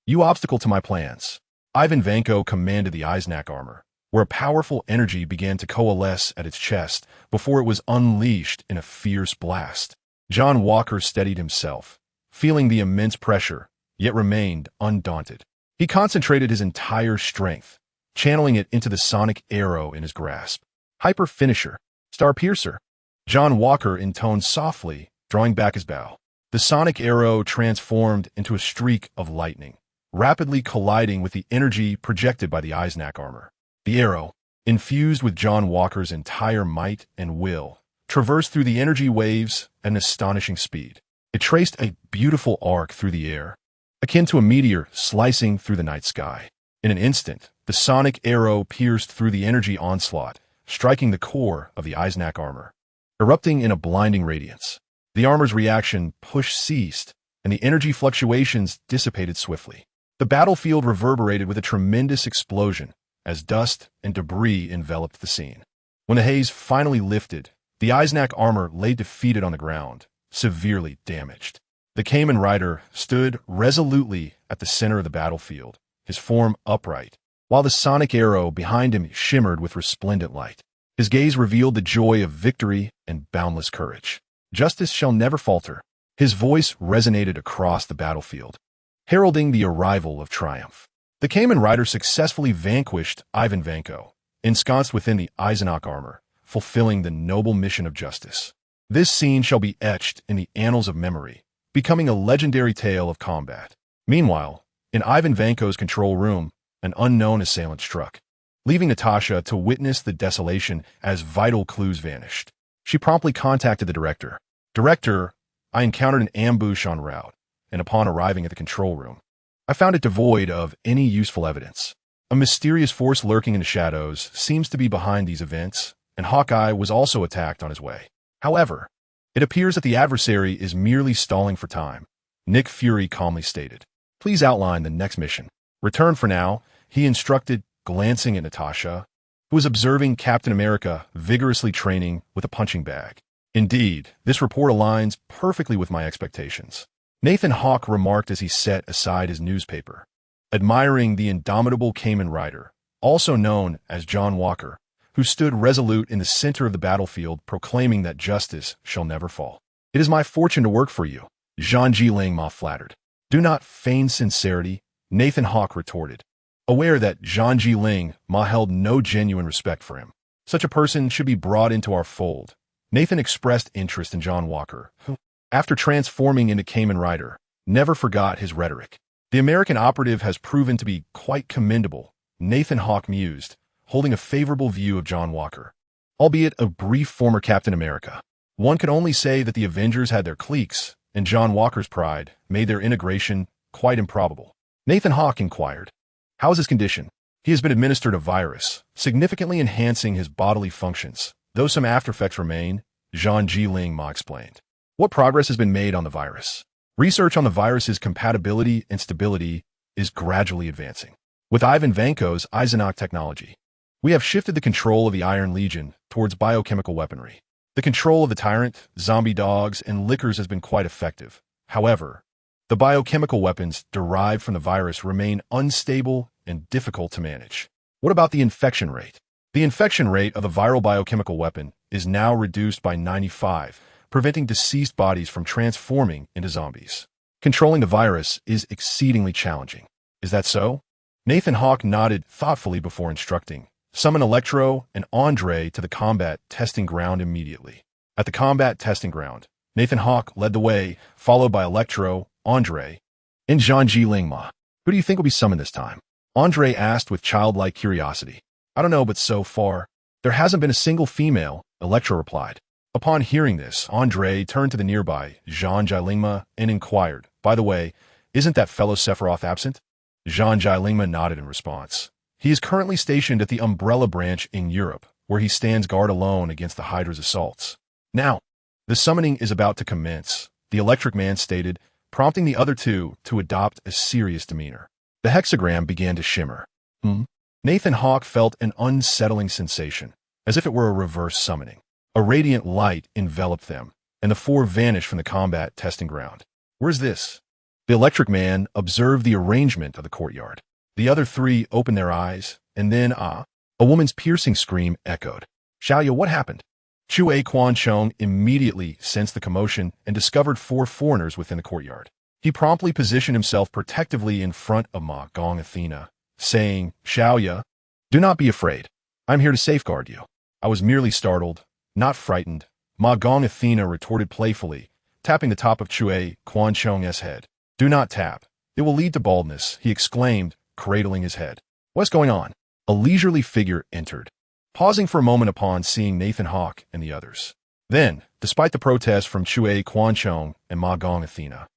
You obstacle to my plans. Ivan Vanko commanded the Eisenach armor, where a powerful energy began to coalesce at its chest before it was unleashed in a fierce blast. John Walker steadied himself, feeling the immense pressure, yet remained undaunted. He concentrated his entire strength, channeling it into the sonic arrow in his grasp. Hyper Finisher, Star Piercer. John Walker intoned softly, drawing back his bow. The sonic arrow transformed into a streak of lightning, rapidly colliding with the energy projected by the Eisenach armor. The arrow, infused with John Walker's entire might and will, traversed through the energy waves at an astonishing speed. It traced a beautiful arc through the air, akin to a meteor slicing through the night sky. In an instant, the sonic arrow pierced through the energy onslaught, striking the core of the Eisenach armor. Erupting in a blinding radiance, The armor's reaction push ceased, and the energy fluctuations dissipated swiftly. The battlefield reverberated with a tremendous explosion as dust and debris enveloped the scene. When the haze finally lifted, the Eisenach armor lay defeated on the ground, severely damaged. The Kamen Rider stood resolutely at the center of the battlefield, his form upright, while the sonic arrow behind him shimmered with resplendent light. His gaze revealed the joy of victory and boundless courage. Justice shall never falter. His voice resonated across the battlefield, heralding the arrival of triumph. The Kamen Rider successfully vanquished Ivan Vanko, ensconced within the Eisenach armor, fulfilling the noble mission of justice. This scene shall be etched in the annals of memory, becoming a legendary tale of combat. Meanwhile, in Ivan Vanko's control room, an unknown assailant struck, leaving Natasha to witness the desolation as vital clues vanished. She promptly contacted the director. "Director, I encountered an ambush en route, and upon arriving at the control room, I found it devoid of any useful evidence. A mysterious force lurking in the shadows seems to be behind these events, and Hawkeye was also attacked on his way. However, it appears that the adversary is merely stalling for time," Nick Fury calmly stated. "Please outline the next mission." "Return for now," he instructed, glancing at Natasha, who was observing Captain America vigorously training with a punching bag. "Indeed, this report aligns perfectly with my expectations," Nathan Hawke remarked as he set aside his newspaper, admiring the indomitable Kamen Rider, also known as John Walker, who stood resolute in the center of the battlefield, proclaiming that justice shall never fall. "It is my fortune to work for you," Zhang Jilingma flattered. "Do not feign sincerity," Nathan Hawke retorted, aware that Zhang Jilingma held no genuine respect for him. "Such a person should be brought into our fold." Nathan expressed interest in John Walker, who, after transforming into Kamen Rider, never forgot his rhetoric. "The American operative has proven to be quite commendable," Nathan Hawke mused, holding a favorable view of John Walker. Albeit a brief former Captain America, one could only say that the Avengers had their cliques, and John Walker's pride made their integration quite improbable. Nathan Hawke inquired, "How is his condition?" "He has been administered a virus, significantly enhancing his bodily functions, though some aftereffects remain," Zhang Jilingma explained. "What progress has been made on the virus?" "Research on the virus's compatibility and stability is gradually advancing. With Ivan Vanko's Eisenach technology, we have shifted the control of the Iron Legion towards biochemical weaponry. The control of the Tyrant, zombie dogs, and lickers has been quite effective. However, the biochemical weapons derived from the virus remain unstable and difficult to manage." "What about the infection rate?" "The infection rate of the viral biochemical weapon is now reduced by 95, preventing deceased bodies from transforming into zombies. Controlling the virus is exceedingly challenging." "Is that so?" Nathan Hawke nodded thoughtfully before instructing, "Summon Electro and Andre to the combat testing ground immediately." At the combat testing ground, Nathan Hawke led the way, followed by Electro, Andre, and Zhang Jilingma. "Who do you think will be summoned this time?" Andre asked with childlike curiosity. "I don't know, but so far, there hasn't been a single female," Electro replied. Upon hearing this, Andre turned to the nearby Zhang Jilingma and inquired, "By the way, isn't that fellow Sephiroth absent?" Zhang Jilingma nodded in response. "He is currently stationed at the Umbrella branch in Europe, where he stands guard alone against the Hydra's assaults." "Now, the summoning is about to commence," the Electric Man stated, prompting the other two to adopt a serious demeanor. The hexagram began to shimmer. Nathan Hawke felt an unsettling sensation, as if it were a reverse summoning. A radiant light enveloped them, and the four vanished from the combat testing ground. "Where's this?" The Electric Man observed the arrangement of the courtyard. The other three opened their eyes, and then, a woman's piercing scream echoed. "Xiaoya, what happened?" Chue Quanchong immediately sensed the commotion and discovered four foreigners within the courtyard. He promptly positioned himself protectively in front of Ma Gong Athena, saying, "Xiaoya, do not be afraid. I'm here to safeguard you." "I was merely startled, not frightened," Ma Gong Athena retorted playfully, tapping the top of Chue Quanchong's head. "Do not tap. It will lead to baldness," he exclaimed, cradling his head. "What's going on?" A leisurely figure entered, pausing for a moment upon seeing Nathan Hawke and the others. Then, despite the protests from Chue Quanchong and Ma Gong Athena,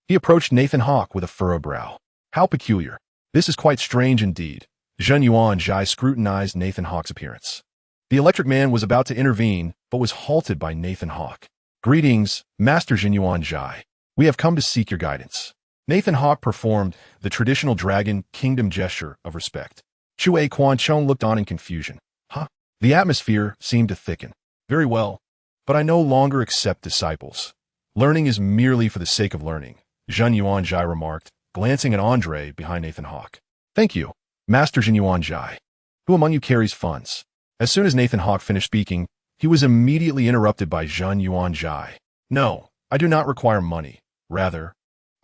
he approached Nathan Hawke with a furrowed brow. "How peculiar. This is quite strange indeed." Zhen Yuan Zhai scrutinized Nathan Hawke's appearance. The Electric Man was about to intervene, but was halted by Nathan Hawke. Greetings, Master Jinyuan Jai. We have come to seek your guidance. Nathan Hawk performed the traditional dragon kingdom gesture of respect. Chue Quan Chong looked on in confusion. Huh? The atmosphere seemed to thicken. Very well, but I no longer accept disciples. Learning is merely for the sake of learning, Zhen Yuan Jai remarked, glancing at Andre behind Nathan Hawk. Thank you, Master Zhen Yuan Jai. Who among you carries funds? As soon as Nathan Hawk finished speaking, he was immediately interrupted by Zhen Yuan Jai. No, I do not require money. Rather,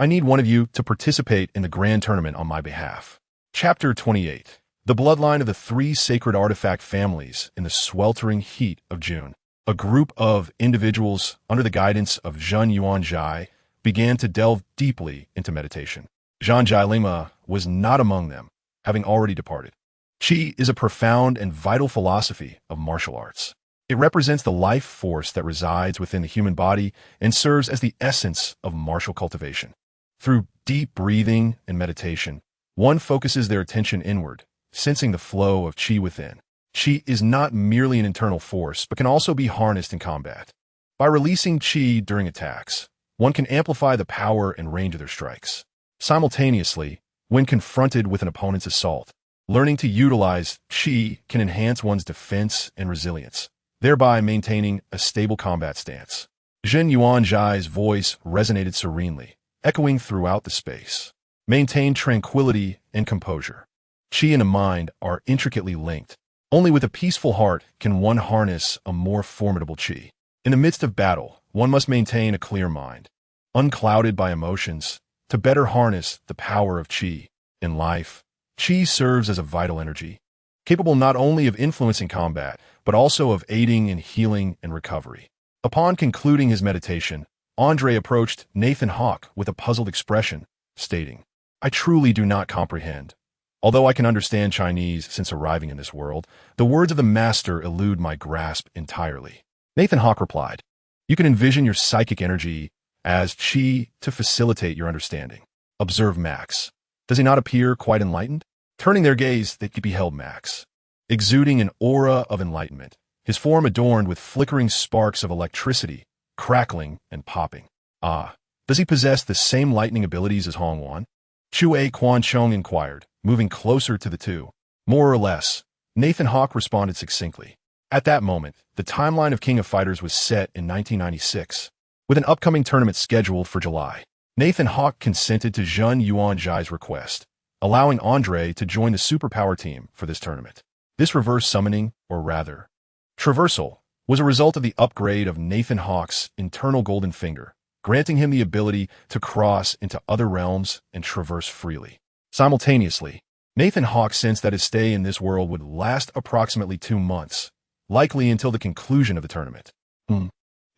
I need one of you to participate in the grand tournament on my behalf. Chapter 28. The bloodline of the three sacred artifact families in the sweltering heat of June. A group of individuals under the guidance of Zhen Yuan Jai began to delve deeply into meditation. Zhan Jai Lima was not among them, having already departed. Qi is a profound and vital philosophy of martial arts. It represents the life force that resides within the human body and serves as the essence of martial cultivation. Through deep breathing and meditation, one focuses their attention inward, sensing the flow of qi within. Qi is not merely an internal force, but can also be harnessed in combat. By releasing qi during attacks, one can amplify the power and range of their strikes. Simultaneously, when confronted with an opponent's assault, learning to utilize qi can enhance one's defense and resilience, thereby maintaining a stable combat stance. Zhen Yuan Jai's voice resonated serenely, echoing throughout the space. Maintain tranquility and composure. Qi and a mind are intricately linked. Only with a peaceful heart can one harness a more formidable qi. In the midst of battle, one must maintain a clear mind, unclouded by emotions, to better harness the power of qi. In life, qi serves as a vital energy, capable not only of influencing combat, but also of aiding in healing and recovery. Upon concluding his meditation, Andre approached Nathan Hawk with a puzzled expression, stating, I truly do not comprehend. Although I can understand Chinese since arriving in this world, the words of the master elude my grasp entirely. Nathan Hawk replied, You can envision your psychic energy as qi to facilitate your understanding. Observe Max. Does he not appear quite enlightened? Turning their gaze, they beheld Max, exuding an aura of enlightenment, his form adorned with flickering sparks of electricity, crackling and popping. Ah, does he possess the same lightning abilities as Hong Wan? Chue Quan Chong inquired, moving closer to the two. More or less, Nathan Hawk responded succinctly. At that moment, the timeline of King of Fighters was set in 1996, with an upcoming tournament scheduled for July. Nathan Hawk consented to Zhen Yuan Jai's request, allowing Andre to join the superpower team for this tournament. This reverse summoning, or rather, traversal, was a result of the upgrade of Nathan Hawk's internal golden finger, granting him the ability to cross into other realms and traverse freely. Simultaneously, Nathan Hawk sensed that his stay in this world would last approximately 2 months, likely until the conclusion of the tournament.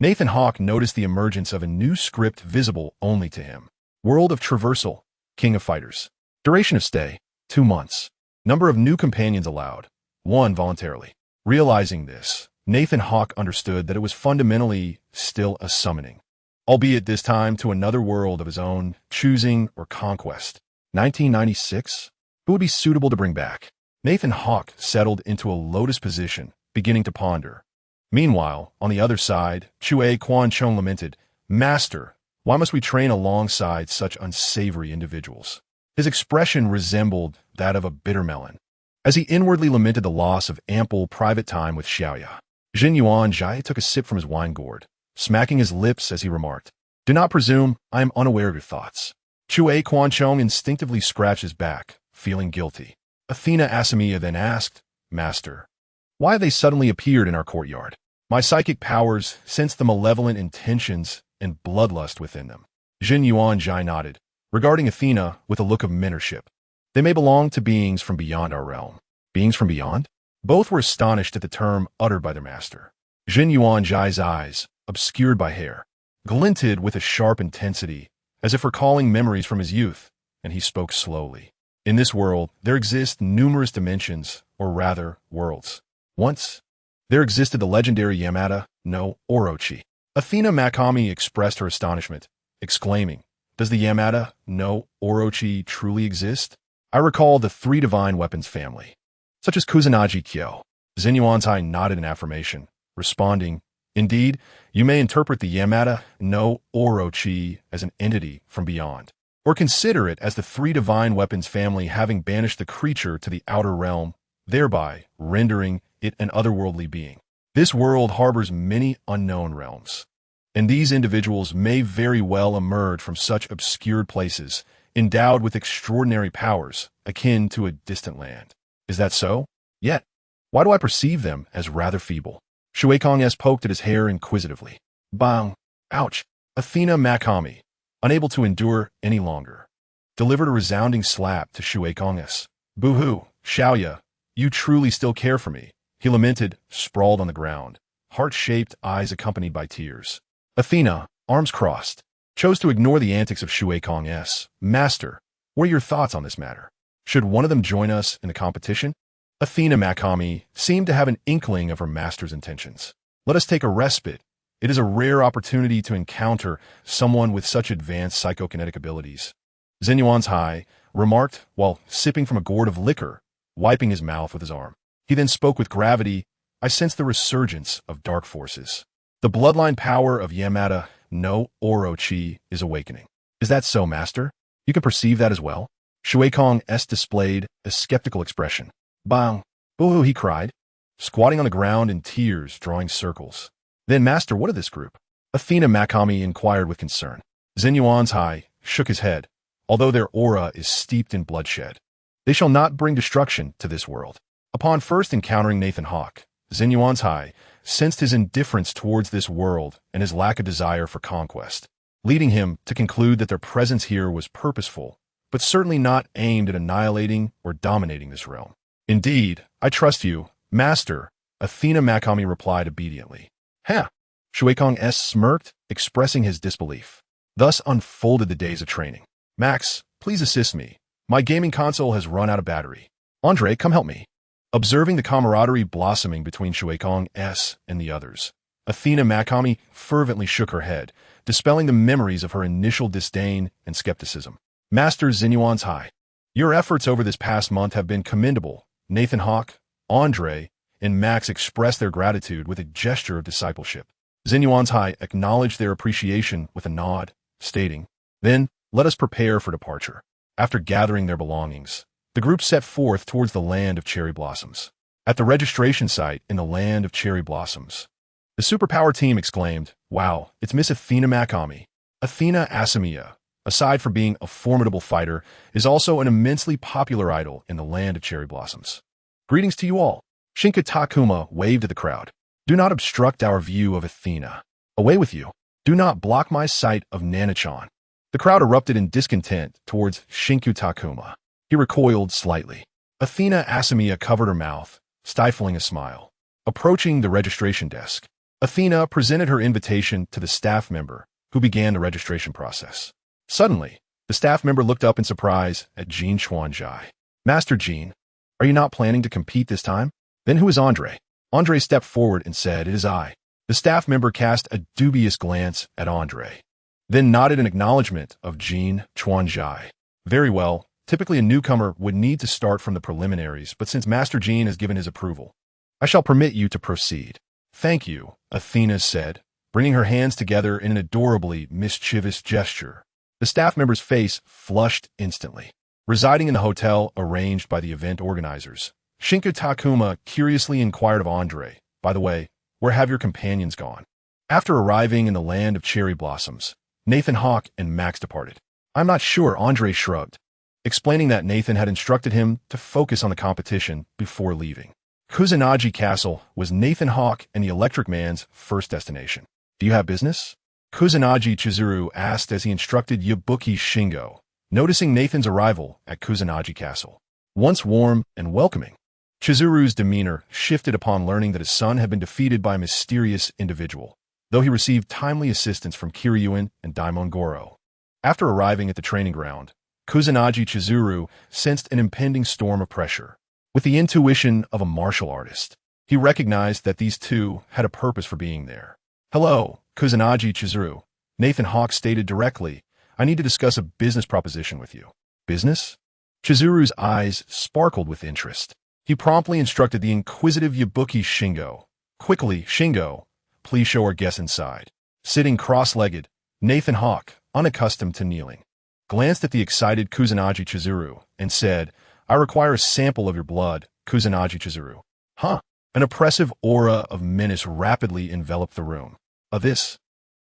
Nathan Hawk noticed the emergence of a new script visible only to him. World of Traversal, King of Fighters. Duration of stay, 2 months. Number of new companions allowed, 1 voluntarily. Realizing this, Nathan Hawk understood that it was fundamentally still a summoning, albeit this time to another world of his own choosing or conquest. 1996? Who would be suitable to bring back? Nathan Hawk settled into a lotus position, beginning to ponder. Meanwhile, on the other side, Chue Quan Chong lamented, Master, why must we train alongside such unsavory individuals? His expression resembled that of a bitter melon, as he inwardly lamented the loss of ample private time with Xiaoya. Zhen Yuan Jai took a sip from his wine gourd, smacking his lips as he remarked, Do not presume I am unaware of your thoughts. Chue Quan Chong instinctively scratched his back, feeling guilty. Athena Asamiya then asked, Master, why have they suddenly appeared in our courtyard? My psychic powers sense the malevolent intentions and bloodlust within them. Zhen Yuan Jai nodded, regarding Athena with a look of mentorship. They may belong to beings from beyond our realm. Beings from beyond? Both were astonished at the term uttered by their master. Zhen Yuan Jai's eyes, obscured by hair, glinted with a sharp intensity, as if recalling memories from his youth, and he spoke slowly. In this world, there exist numerous dimensions, or rather, worlds. Once, there existed the legendary Yamada no Orochi. Athena Makami expressed her astonishment, exclaiming, Does the Yamada no Orochi truly exist? I recall the 3 divine weapons family, such as Kusanagi Kyo. Zhen Yuan Jai nodded in affirmation, responding, Indeed, you may interpret the Yamada no Orochi as an entity from beyond, or consider it as the three divine weapons family having banished the creature to the outer realm, thereby rendering it an otherworldly being. This world harbors many unknown realms, and these individuals may very well emerge from such obscured places, endowed with extraordinary powers, akin to a distant land. Is that so? Yet, why do I perceive them as rather feeble? Shui Kong S. poked at his hair inquisitively. Bang! Ouch! Athena Makami, unable to endure any longer, delivered a resounding slap to Shui Kong S. Boo-hoo, Xiaoya, you truly still care for me, he lamented, sprawled on the ground, heart-shaped eyes accompanied by tears. Athena, arms crossed, chose to ignore the antics of Shui Kong S. Master, what are your thoughts on this matter? Should one of them join us in the competition? Athena Makami seemed to have an inkling of her master's intentions. Let us take a respite. It is a rare opportunity to encounter someone with such advanced psychokinetic abilities. Zenyuan's Hai remarked while sipping from a gourd of liquor, wiping his mouth with his arm. He then spoke with gravity. I sense the resurgence of dark forces. The bloodline power of Yamada no Orochi is awakening. Is that so, Master? You can perceive that as well? Shui Kong S. displayed a skeptical expression. Bang! Boo-hoo, he cried, squatting on the ground in tears, drawing circles. Then, Master, what of this group? Athena Makami inquired with concern. Zenyuan's Hai shook his head. Although their aura is steeped in bloodshed, they shall not bring destruction to this world. Upon first encountering Nathan Hawk, Zenyuan's Hai sensed his indifference towards this world and his lack of desire for conquest, leading him to conclude that their presence here was purposeful, but certainly not aimed at annihilating or dominating this realm. Indeed, I trust you, Master, Athena Makami replied obediently. Huh! Shui Kong S. smirked, expressing his disbelief. Thus unfolded the days of training. Max, please assist me. My gaming console has run out of battery. Andre, come help me. Observing the camaraderie blossoming between Shui Kong S. and the others, Athena Makami fervently shook her head, dispelling the memories of her initial disdain and skepticism. Master Zenyuan's Hai, your efforts over this past month have been commendable. Nathan Hawk, Andre, and Max expressed their gratitude with a gesture of discipleship. Zenyuan's Hai acknowledged their appreciation with a nod, stating, Then, let us prepare for departure. After gathering their belongings, the group set forth towards the land of cherry blossoms. At the registration site in the land of cherry blossoms, the superpower team exclaimed, Wow, it's Miss Athena Makami. Athena Asamiya, aside from being a formidable fighter, is also an immensely popular idol in the land of cherry blossoms. Greetings to you all. Shinka Takuma waved at the crowd. Do not obstruct our view of Athena. Away with you. Do not block my sight of Nanachan. The crowd erupted in discontent towards Shinku Takuma. He recoiled slightly. Athena Asamiya covered her mouth, stifling a smile. Approaching the registration desk, Athena presented her invitation to the staff member, who began the registration process. Suddenly, the staff member looked up in surprise at Jean Chuanjai. Master Jean, are you not planning to compete this time? Then who is Andre? Andre stepped forward and said, It is I. The staff member cast a dubious glance at Andre, then nodded in acknowledgement of Jean Chuanjai. Very well. Typically, a newcomer would need to start from the preliminaries, but since Master Jean has given his approval, I shall permit you to proceed. Thank you, Athena said, bringing her hands together in an adorably mischievous gesture. The staff member's face flushed instantly. Residing in the hotel arranged by the event organizers, Shinku Takuma curiously inquired of Andre, By the way, where have your companions gone? After arriving in the land of cherry blossoms, Nathan Hawk and Max departed. I'm not sure, Andre shrugged, explaining that Nathan had instructed him to focus on the competition before leaving. Kusanagi Castle was Nathan Hawk and the Electric Man's first destination. Do you have business? Kusanagi Chizuru asked as he instructed Yabuki Shingo, noticing Nathan's arrival at Kusanagi Castle. Once warm and welcoming, Chizuru's demeanor shifted upon learning that his son had been defeated by a mysterious individual, though he received timely assistance from Kiryuin and Daimon Goro. After arriving at the training ground, Kusanagi Chizuru sensed an impending storm of pressure. With the intuition of a martial artist, he recognized that these two had a purpose for being there. Hello, Kusanagi Chizuru, Nathan Hawk stated directly. I need to discuss a business proposition with you. Business? Chizuru's eyes sparkled with interest. He promptly instructed the inquisitive Yabuki Shingo. Quickly, Shingo, please show our guests inside. Sitting cross-legged, Nathan Hawk, unaccustomed to kneeling, glanced at the excited Kusanagi Chizuru and said, I require a sample of your blood, Kusanagi Chizuru. Huh? An oppressive aura of menace rapidly enveloped the room. This.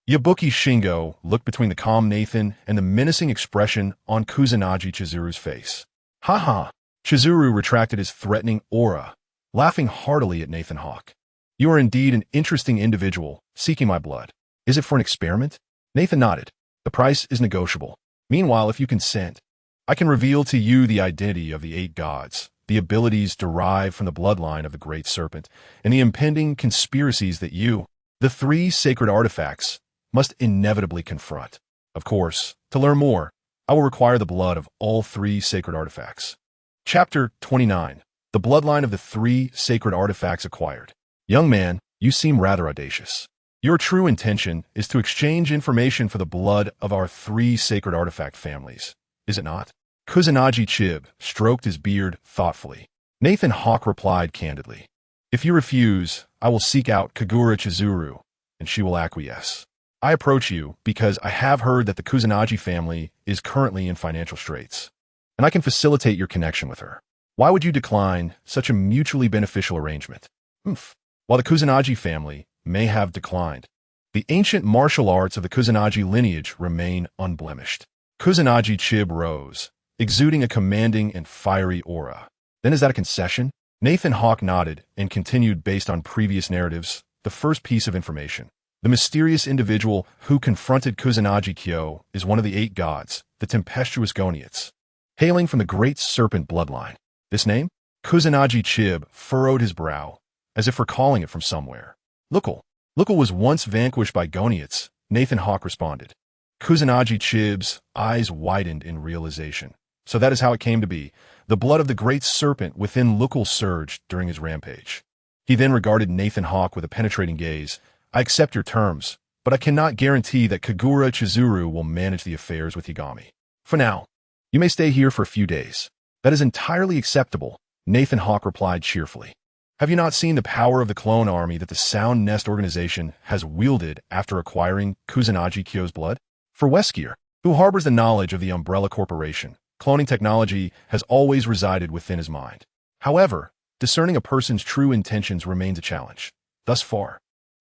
Yabuki Shingo looked between the calm Nathan and the menacing expression on Kusanagi Chizuru's face. Ha ha! Chizuru retracted his threatening aura, laughing heartily at Nathan Hawk. You are indeed an interesting individual, seeking my blood. Is it for an experiment? Nathan nodded. The price is negotiable. Meanwhile, if you consent, I can reveal to you the identity of the 8 gods, the abilities derived from the bloodline of the Great Serpent, and the impending conspiracies that you, the 3 sacred artifacts, must inevitably confront. Of course, to learn more, I will require the blood of all 3 sacred artifacts. Chapter 29. The bloodline of the 3 sacred artifacts acquired. Young man, you seem rather audacious. Your true intention is to exchange information for the blood of our 3 sacred artifact families, is it not? Kusanagi Chib stroked his beard thoughtfully. Nathan Hawk replied candidly. If you refuse, I will seek out Kagura Chizuru, and she will acquiesce. I approach you because I have heard that the Kusanagi family is currently in financial straits, and I can facilitate your connection with her. Why would you decline such a mutually beneficial arrangement? While the Kusanagi family may have declined, the ancient martial arts of the Kusanagi lineage remain unblemished. Kusanagi Chib rose, exuding a commanding and fiery aura. Then is that a concession? Nathan Hawk nodded and continued based on previous narratives. The first piece of information. The mysterious individual who confronted Kusanagi Kyo is one of the 8 gods, the tempestuous Goniates, hailing from the Great Serpent bloodline. This name? Kusanagi Chib furrowed his brow, as if recalling it from somewhere. Lukul was once vanquished by Goniates, Nathan Hawk responded. Kusanagi Chib's eyes widened in realization. So that is how it came to be. The blood of the Great Serpent within Lukul surged during his rampage. He then regarded Nathan Hawk with a penetrating gaze. I accept your terms, but I cannot guarantee that Kagura Chizuru will manage the affairs with Yagami. For now, you may stay here for a few days. That is entirely acceptable, Nathan Hawk replied cheerfully. Have you not seen the power of the clone army that the Sound Nest organization has wielded after acquiring Kusanagi Kyo's blood? For Wesker, who harbors the knowledge of the Umbrella Corporation, cloning technology has always resided within his mind. However, discerning a person's true intentions remains a challenge. Thus far,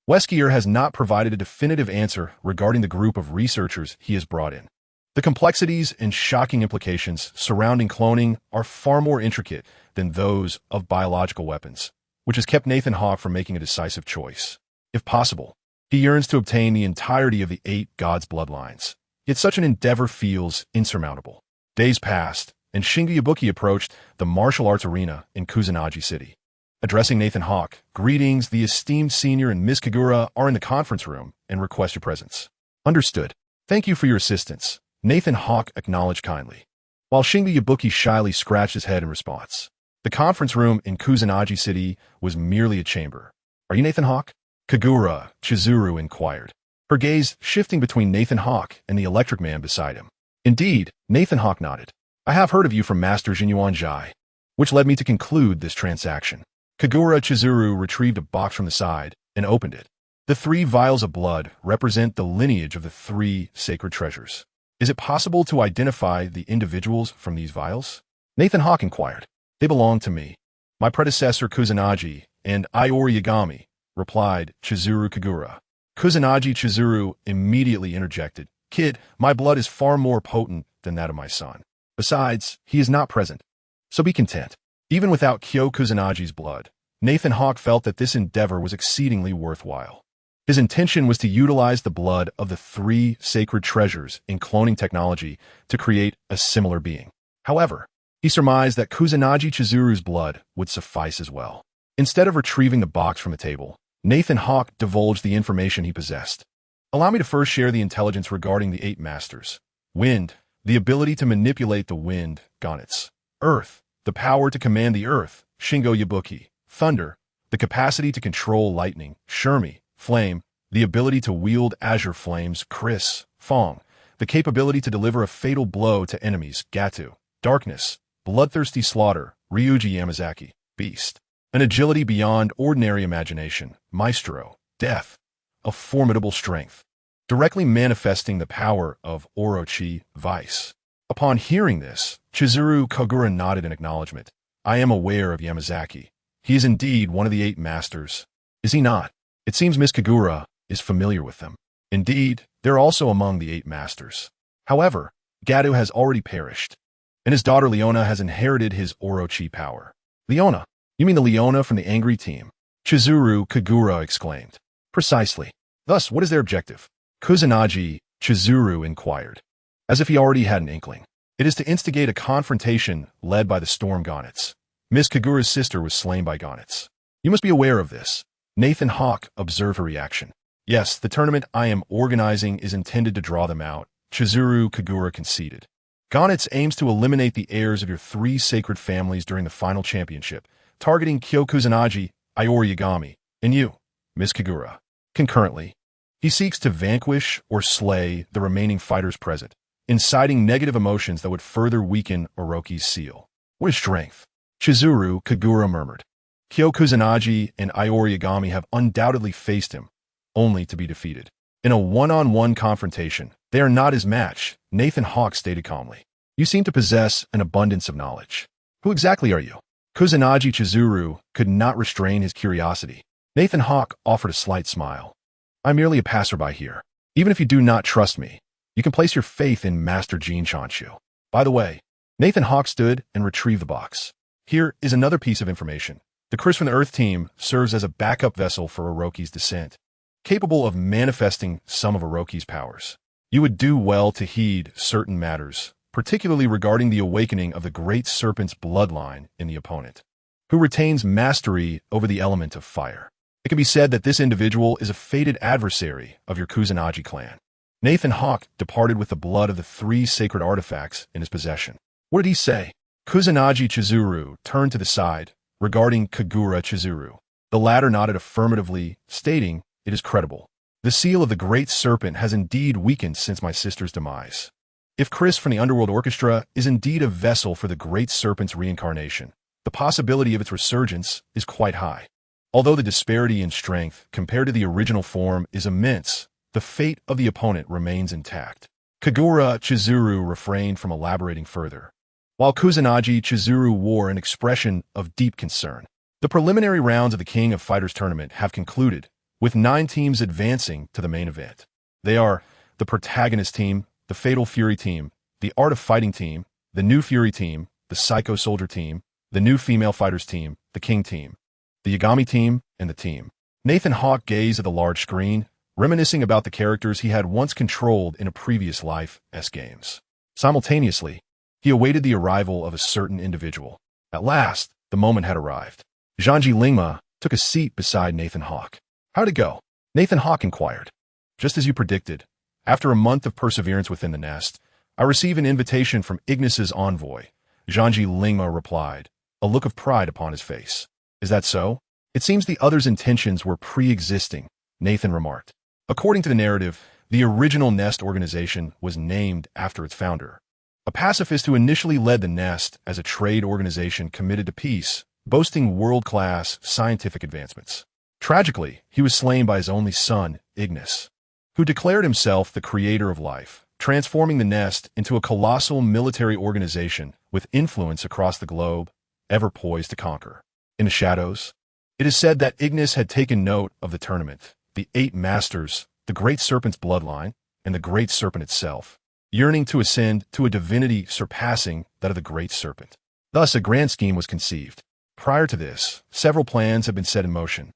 Wesker has not provided a definitive answer regarding the group of researchers he has brought in. The complexities and shocking implications surrounding cloning are far more intricate than those of biological weapons, which has kept Nathan Hawk from making a decisive choice. If possible, he yearns to obtain the entirety of the 8 gods' bloodlines. Yet such an endeavor feels insurmountable. Days passed, and Shingo Yabuki approached the martial arts arena in Kusanagi City. Addressing Nathan Hawk, greetings, the esteemed senior and Miss Kagura are in the conference room and request your presence. Understood. Thank you for your assistance, Nathan Hawk acknowledged kindly, while Shingo Yabuki shyly scratched his head in response. The conference room in Kusanagi City was merely a chamber. Are you Nathan Hawk? Kagura Chizuru inquired, her gaze shifting between Nathan Hawk and the electric man beside him. Indeed, Nathan Hawk nodded. I have heard of you from Master Jinyuan Jai, which led me to conclude this transaction. Kagura Chizuru retrieved a box from the side and opened it. The 3 vials of blood represent the lineage of the 3 sacred treasures. Is it possible to identify the individuals from these vials? Nathan Hawk inquired. They belong to me. My predecessor Kusanagi and Iori Yagami, replied Chizuru Kagura. Kusanagi Chizuru immediately interjected. Kid, my blood is far more potent than that of my son. Besides, he is not present. So be content. Even without Kyo Kusanagi's blood, Nathan Hawk felt that this endeavor was exceedingly worthwhile. His intention was to utilize the blood of the 3 sacred treasures in cloning technology to create a similar being. However, he surmised that Kusanagi Chizuru's blood would suffice as well. Instead of retrieving the box from the table, Nathan Hawk divulged the information he possessed. Allow me to first share the intelligence regarding the 8 masters. Wind, the ability to manipulate the wind, Gonitz. Earth, the power to command the earth, Shingo Yabuki. Thunder, the capacity to control lightning, Shermi. Flame, the ability to wield azure flames, Chris. Fong, the capability to deliver a fatal blow to enemies, Gatu. Darkness, bloodthirsty slaughter, Ryuji Yamazaki. Beast, an agility beyond ordinary imagination, Maestro. Death, of formidable strength, directly manifesting the power of Orochi Vice. Upon hearing this, Chizuru Kagura nodded in acknowledgement. I am aware of Yamazaki. He is indeed one of the 8 masters. Is he not? It seems Miss Kagura is familiar with them. Indeed, they're also among the 8 masters. However, Gadu has already perished, and his daughter Leona has inherited his Orochi power. Leona? You mean the Leona from the Angry Team? Chizuru Kagura exclaimed. Precisely. Thus, what is their objective? Kusanagi, Chizuru inquired, as if he already had an inkling. It is to instigate a confrontation led by the Storm Gonnets. Miss Kagura's sister was slain by Gonnets. You must be aware of this. Nathan Hawk observed her reaction. Yes, the tournament I am organizing is intended to draw them out, Chizuru Kagura conceded. Gonnets aims to eliminate the heirs of your 3 sacred families during the final championship, targeting Kyo Kusanagi, Iori Yagami, and you, Miss Kagura. Concurrently, he seeks to vanquish or slay the remaining fighters present, inciting negative emotions that would further weaken Orochi's seal. What is strength? Chizuru Kagura murmured. Kyo Kusanagi and Iori Yagami have undoubtedly faced him, only to be defeated. In a one-on-one confrontation, they are not his match, Nathan Hawk stated calmly. You seem to possess an abundance of knowledge. Who exactly are you? Kusanagi Chizuru could not restrain his curiosity. Nathan Hawk offered a slight smile. I'm merely a passerby here. Even if you do not trust me, you can place your faith in Master Jin Chanshu. By the way, Nathan Hawk stood and retrieved the box. Here is another piece of information. The Chris from the Earth team serves as a backup vessel for Orochi's descent, capable of manifesting some of Orochi's powers. You would do well to heed certain matters, particularly regarding the awakening of the Great Serpent's bloodline in the opponent, who retains mastery over the element of fire. It can be said that this individual is a fated adversary of your Kusanagi clan. Nathan Hawk departed with the blood of the 3 sacred artifacts in his possession. What did he say? Kusanagi Chizuru turned to the side, regarding Kagura Chizuru. The latter nodded affirmatively, stating, it is credible. The seal of the Great Serpent has indeed weakened since my sister's demise. If Chris from the Underworld Orchestra is indeed a vessel for the Great Serpent's reincarnation, the possibility of its resurgence is quite high. Although the disparity in strength compared to the original form is immense, the fate of the opponent remains intact. Kagura Chizuru refrained from elaborating further, while Kusanagi Chizuru wore an expression of deep concern. The preliminary rounds of the King of Fighters tournament have concluded, with 9 teams advancing to the main event. They are the Protagonist team, the Fatal Fury team, the Art of Fighting team, the New Fury team, the Psycho Soldier team, the New Female Fighters team, the King team, the Yagami team, and the team. Nathan Hawk gazed at the large screen, reminiscing about the characters he had once controlled in a previous life-s games. Simultaneously, he awaited the arrival of a certain individual. At last, the moment had arrived. Zhangji Lingma took a seat beside Nathan Hawk. How'd it go? Nathan Hawk inquired. Just as you predicted. After a month of perseverance within the nest, I receive an invitation from Ignis's envoy, Zhangji Lingma replied, a look of pride upon his face. Is that so? It seems the other's intentions were pre-existing, Nathan remarked. According to the narrative, the original Nest organization was named after its founder, a pacifist who initially led the Nest as a trade organization committed to peace, boasting world-class scientific advancements. Tragically, he was slain by his only son, Ignis, who declared himself the creator of life, transforming the Nest into a colossal military organization with influence across the globe, ever poised to conquer. In the shadows, it is said that Ignis had taken note of the tournament, the 8 masters, the Great Serpent's bloodline, and the Great Serpent itself, yearning to ascend to a divinity surpassing that of the Great Serpent. Thus, a grand scheme was conceived. Prior to this, several plans had been set in motion,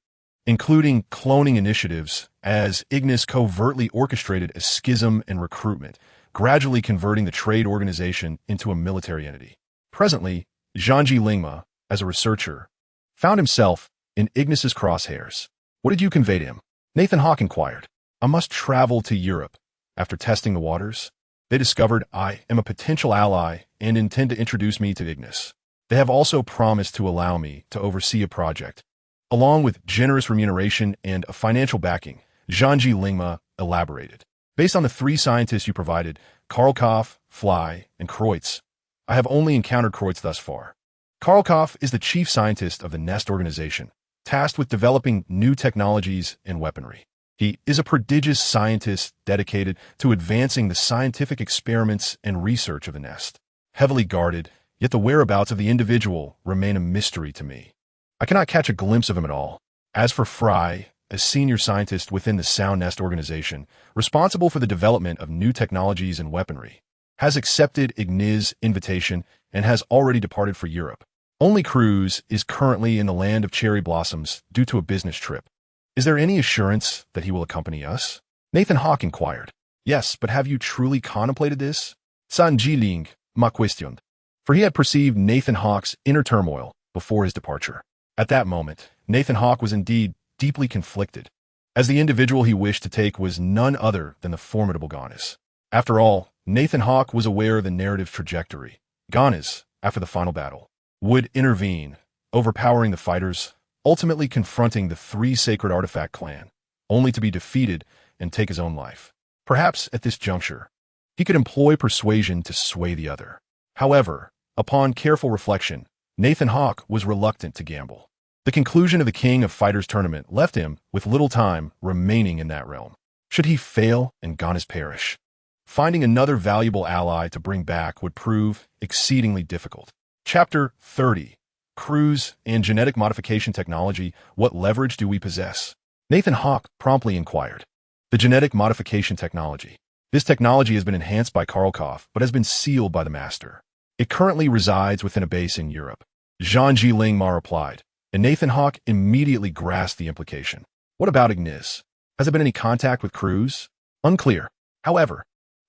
including cloning initiatives, as Ignis covertly orchestrated a schism and recruitment, gradually converting the trade organization into a military entity. Presently, Zhangji Lingma, as a researcher, found himself in Ignis's crosshairs. What did you convey to him? Nathan Hawk inquired. I must travel to Europe. After testing the waters, they discovered I am a potential ally and intend to introduce me to Ignis. They have also promised to allow me to oversee a project, along with generous remuneration and a financial backing, Zhangji Lingma elaborated. Based on the 3 scientists you provided, Karlkov, Fly, and Kreutz, I have only encountered Kreutz thus far. Karlkov is the chief scientist of the Nest organization, tasked with developing new technologies and weaponry. He is a prodigious scientist dedicated to advancing the scientific experiments and research of the nest. Heavily guarded, yet the whereabouts of the individual remain a mystery to me. I cannot catch a glimpse of him at all. As for Fry, a senior scientist within the Sound Nest organization, responsible for the development of new technologies and weaponry, has accepted Ignis' invitation and has already departed for Europe. Only Cruz is currently in the land of cherry blossoms due to a business trip. Is there any assurance that he will accompany us? Nathan Hawk inquired. Yes, but have you truly contemplated this? San Jiling ma questioned. For he had perceived Nathan Hawk's inner turmoil before his departure. At that moment, Nathan Hawk was indeed deeply conflicted, as the individual he wished to take was none other than the formidable Ganes. After all, Nathan Hawk was aware of the narrative trajectory. Ganes, after the final battle, would intervene, overpowering the fighters, ultimately confronting the three Sacred Artifact clan, only to be defeated and take his own life. Perhaps at this juncture, he could employ persuasion to sway the other. However, upon careful reflection, Nathan Hawk was reluctant to gamble. The conclusion of the King of Fighters tournament left him with little time remaining in that realm. Should he fail and Ganes perish, finding another valuable ally to bring back would prove exceedingly difficult. Chapter 30. Cruz and Genetic Modification Technology, what leverage do we possess? Nathan Hawk promptly inquired. The genetic modification technology. This technology has been enhanced by Karlkov, but has been sealed by the Master. It currently resides within a base in Europe. Zhang Jilingma replied, and Nathan Hawk immediately grasped the implication. What about Ignis? Has there been any contact with Cruz? Unclear. However,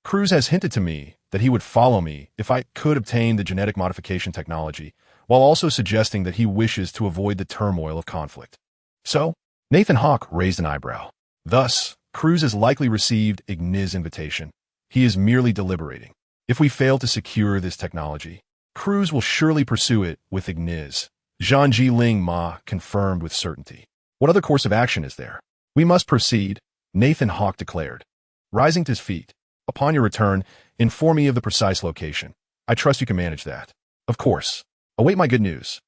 Cruz has hinted to me that he would follow me if I could obtain the genetic modification technology, while also suggesting that he wishes to avoid the turmoil of conflict. So, Nathan Hawk raised an eyebrow. Thus, Cruz has likely received Ignis' invitation. He is merely deliberating. If we fail to secure this technology, Cruz will surely pursue it with Ignis. Zhang Jilingma confirmed with certainty. What other course of action is there? We must proceed, Nathan Hawk declared. Rising to his feet. Upon your return, inform me of the precise location. I trust you can manage that. Of course. Await my good news.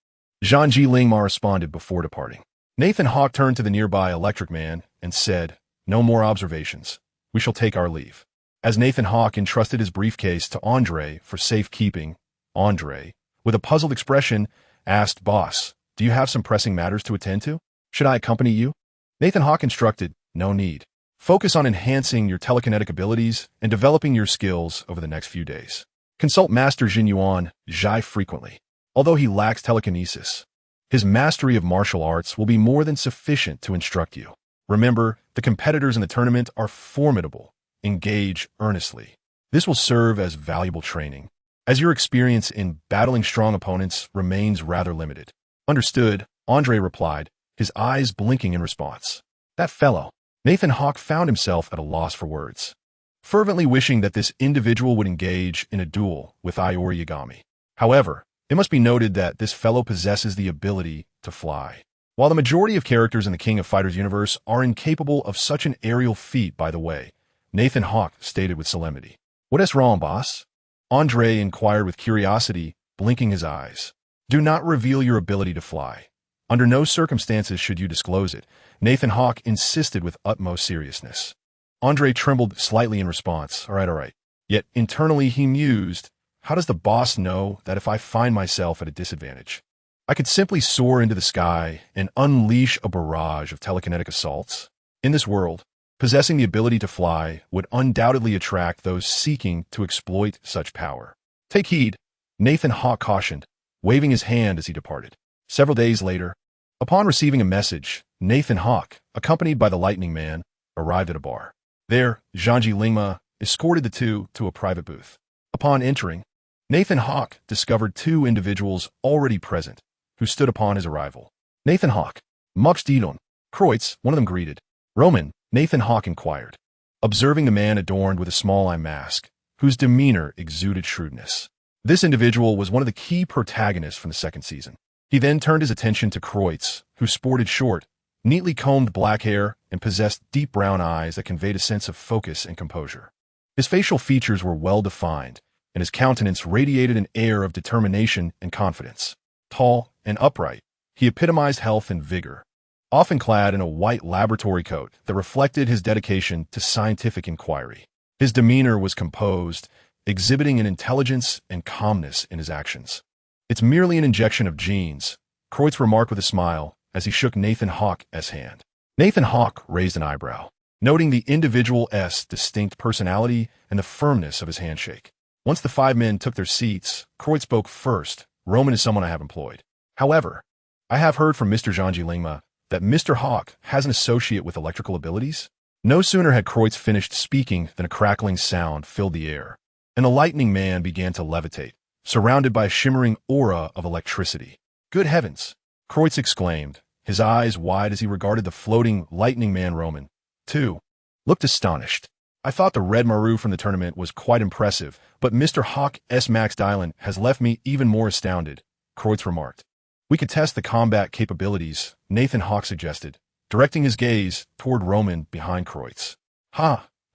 Zhang Jilingma responded before departing. Nathan Hawk turned to the nearby electric man and said, no more observations. We shall take our leave. As Nathan Hawk entrusted his briefcase to Andre for safekeeping, Andre, with a puzzled expression, asked, Boss, do you have some pressing matters to attend to? Should I accompany you? Nathan Hawk instructed, no need. Focus on enhancing your telekinetic abilities and developing your skills over the next few days. Consult Master Jinyuan Zhai frequently. Although he lacks telekinesis, his mastery of martial arts will be more than sufficient to instruct you. Remember, the competitors in the tournament are formidable. Engage earnestly. This will serve as valuable training, as your experience in battling strong opponents remains rather limited. Understood, Andre replied, his eyes blinking in response. That fellow. Nathan Hawk found himself at a loss for words, fervently wishing that this individual would engage in a duel with Iori Yagami. However, it must be noted that this fellow possesses the ability to fly. While the majority of characters in the King of Fighters universe are incapable of such an aerial feat, by the way, Nathan Hawk stated with solemnity. What is wrong, boss? Andre inquired with curiosity, blinking his eyes. Do not reveal your ability to fly. Under no circumstances should you disclose it, Nathan Hawk insisted with utmost seriousness. Andre trembled slightly in response. All right. Yet internally he mused, how does the boss know that if I find myself at a disadvantage, I could simply soar into the sky and unleash a barrage of telekinetic assaults? In this world, possessing the ability to fly would undoubtedly attract those seeking to exploit such power. Take heed, Nathan Hawk cautioned, waving his hand as he departed. Several days later, upon receiving a message, Nathan Hawk, accompanied by the Lightning Man, arrived at a bar. There, Zhang Jilingma escorted the two to a private booth. Upon entering, Nathan Hawk discovered two individuals already present, who stood upon his arrival. Nathan Hawk, Mux Didon, Kreutz, one of them greeted. Roman, Nathan Hawk inquired, observing the man adorned with a small eye mask, whose demeanor exuded shrewdness. This individual was one of the key protagonists from the second season. He then turned his attention to Kreutz, who sported short, neatly combed black hair and possessed deep brown eyes that conveyed a sense of focus and composure. His facial features were well defined, and his countenance radiated an air of determination and confidence. Tall and upright, he epitomized health and vigor, often clad in a white laboratory coat that reflected his dedication to scientific inquiry. His demeanor was composed, exhibiting an intelligence and calmness in his actions. "It's merely an injection of genes," Kreutz remarked with a smile as he shook Nathan Hawke's hand. Nathan Hawke raised an eyebrow, noting the individual's distinct personality and the firmness of his handshake. Once the 5 men took their seats, Kreutz spoke first. "Roman is someone I have employed. However, I have heard from Mr. Zhangji Lingma that Mr. Hawke has an associate with electrical abilities." No sooner had Kreutz finished speaking than a crackling sound filled the air, and a lightning man began to levitate, surrounded by a shimmering aura of electricity. "Good heavens!" Kreutz exclaimed, his eyes wide as he regarded the floating lightning man. Roman, too, looked astonished. "I thought the Red Maru from the tournament was quite impressive, but Mr. Hawke's Max Dylan has left me even more astounded," Kreutz remarked. "We could test the combat capabilities," Nathan Hawke suggested, directing his gaze toward Roman behind Kreutz.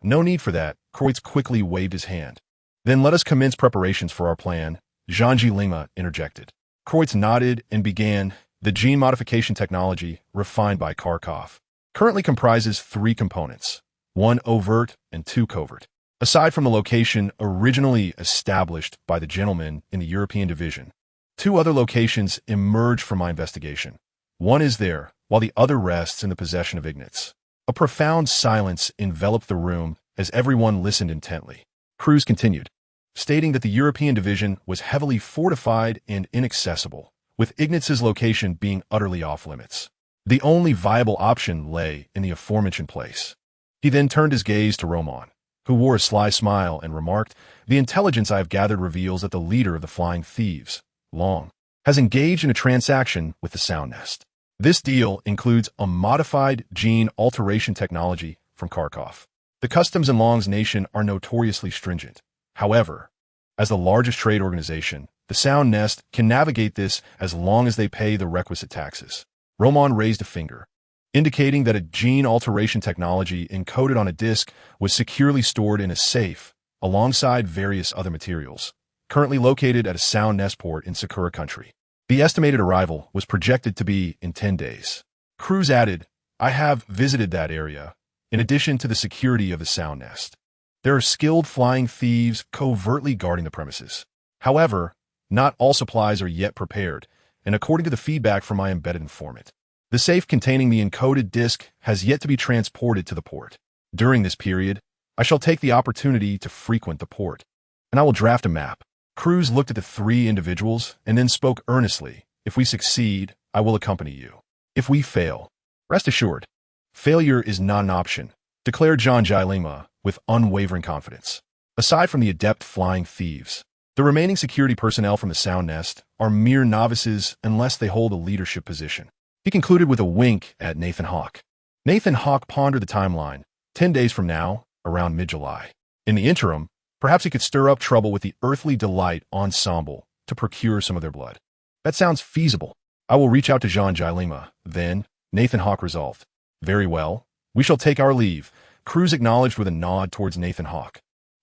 No need for that," Kreutz quickly waved his hand. "Then let us commence preparations for our plan," Zhangji Lingma interjected. Kreutz nodded and began. "The gene modification technology, refined by Kharkov, currently comprises 3 components, 1 overt and 2 covert. Aside from the location originally established by the gentleman in the European division, 2 other locations emerged from my investigation. One is there, while the other rests in the possession of Ignatz." A profound silence enveloped the room as everyone listened intently. Cruz continued, stating that the European division was heavily fortified and inaccessible, with Ignatz's location being utterly off-limits. The only viable option lay in the aforementioned place. He then turned his gaze to Roman, who wore a sly smile and remarked, "The intelligence I have gathered reveals that the leader of the Flying Thieves, Long, has engaged in a transaction with the Sound Nest. This deal includes a modified gene alteration technology from Kharkov. The customs in Long's nation are notoriously stringent. However, as the largest trade organization, the Sound Nest can navigate this as long as they pay the requisite taxes." Roman raised a finger, indicating that a gene alteration technology encoded on a disk was securely stored in a safe, alongside various other materials, currently located at a Sound Nest port in Sakura country. The estimated arrival was projected to be in 10 days. Cruz added, "I have visited that area, in addition to the security of the Sound Nest. There are skilled flying thieves covertly guarding the premises. However, not all supplies are yet prepared, and according to the feedback from my embedded informant, the safe containing the encoded disk has yet to be transported to the port. During this period, I shall take the opportunity to frequent the port, and I will draft a map." Cruz looked at the 3 individuals and then spoke earnestly, "If we succeed, I will accompany you. If we fail, rest assured, failure is not an option," declared Zhangji Lingma with unwavering confidence. "Aside from the adept flying thieves, the remaining security personnel from the Sound Nest are mere novices unless they hold a leadership position." He concluded with a wink at Nathan Hawke. Nathan Hawke pondered the timeline. 10 days from now, around mid-July. In the interim, perhaps he could stir up trouble with the Earthly Delight ensemble to procure some of their blood. "That sounds feasible. I will reach out to Zhangji Lingma." Then, Nathan Hawke resolved. "Very well. We shall take our leave." Cruz acknowledged with a nod towards Nathan Hawke,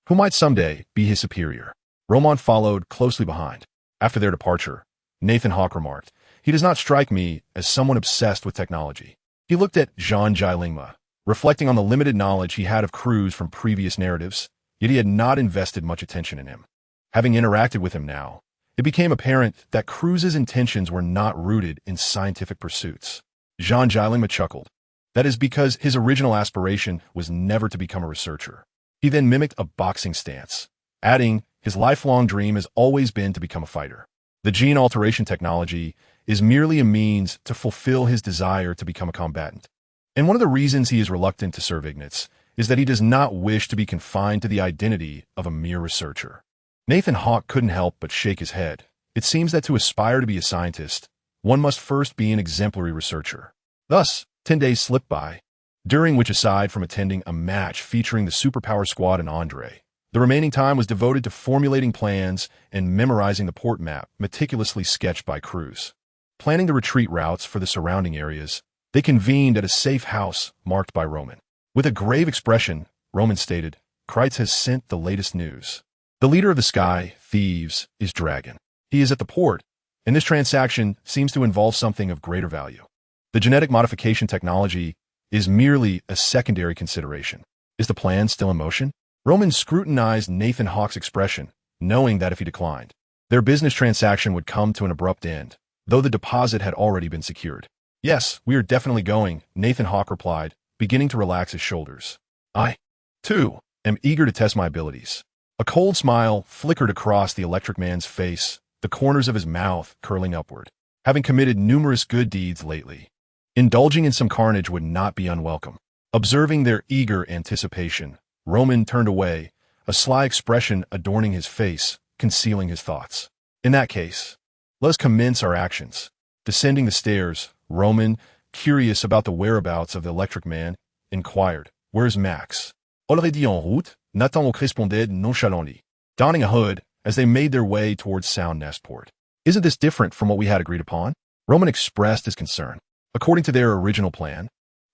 who might someday be his superior. Roman followed closely behind. After their departure, Nathan Hawke remarked, "He does not strike me as someone obsessed with technology." He looked at Zhangji Lingma, reflecting on the limited knowledge he had of Cruz from previous narratives, yet he had not invested much attention in him. Having interacted with him now, it became apparent that Cruz's intentions were not rooted in scientific pursuits. Zhangji Lingma chuckled. That is because his original aspiration was never to become a researcher. He then mimicked a boxing stance, adding, "His lifelong dream has always been to become a fighter. The gene alteration technology is merely a means to fulfill his desire to become a combatant. And one of the reasons he is reluctant to serve Ignatz is that he does not wish to be confined to the identity of a mere researcher." Nathan Hawke couldn't help but shake his head. It seems that to aspire to be a scientist, one must first be an exemplary researcher. Thus, 10 days slipped by, during which, aside from attending a match featuring the Superpower Squad and Andre, the remaining time was devoted to formulating plans and memorizing the port map meticulously sketched by Cruz. Planning the retreat routes for the surrounding areas, they convened at a safe house marked by Roman. With a grave expression, Roman stated, "Kreutz has sent the latest news. The leader of the Sky Thieves is Dragon. He is at the port, and this transaction seems to involve something of greater value." The genetic modification technology is merely a secondary consideration. Is the plan still in motion? Roman scrutinized Nathan Hawke's expression, knowing that if he declined, their business transaction would come to an abrupt end, though the deposit had already been secured. Yes, we are definitely going, Nathan Hawke replied, beginning to relax his shoulders. I, too, am eager to test my abilities. A cold smile flickered across the electric man's face, the corners of his mouth curling upward. Having committed numerous good deeds lately, indulging in some carnage would not be unwelcome. Observing their eager anticipation, Roman turned away, a sly expression adorning his face, concealing his thoughts. In that case, let us commence our actions. Descending the stairs, Roman, curious about the whereabouts of the electric man, inquired, "Where's Max?" "Already en route," Nathan responded nonchalantly, donning a hood as they made their way towards Sound Nestport. "Isn't this different from what we had agreed upon?" Roman expressed his concern. According to their original plan,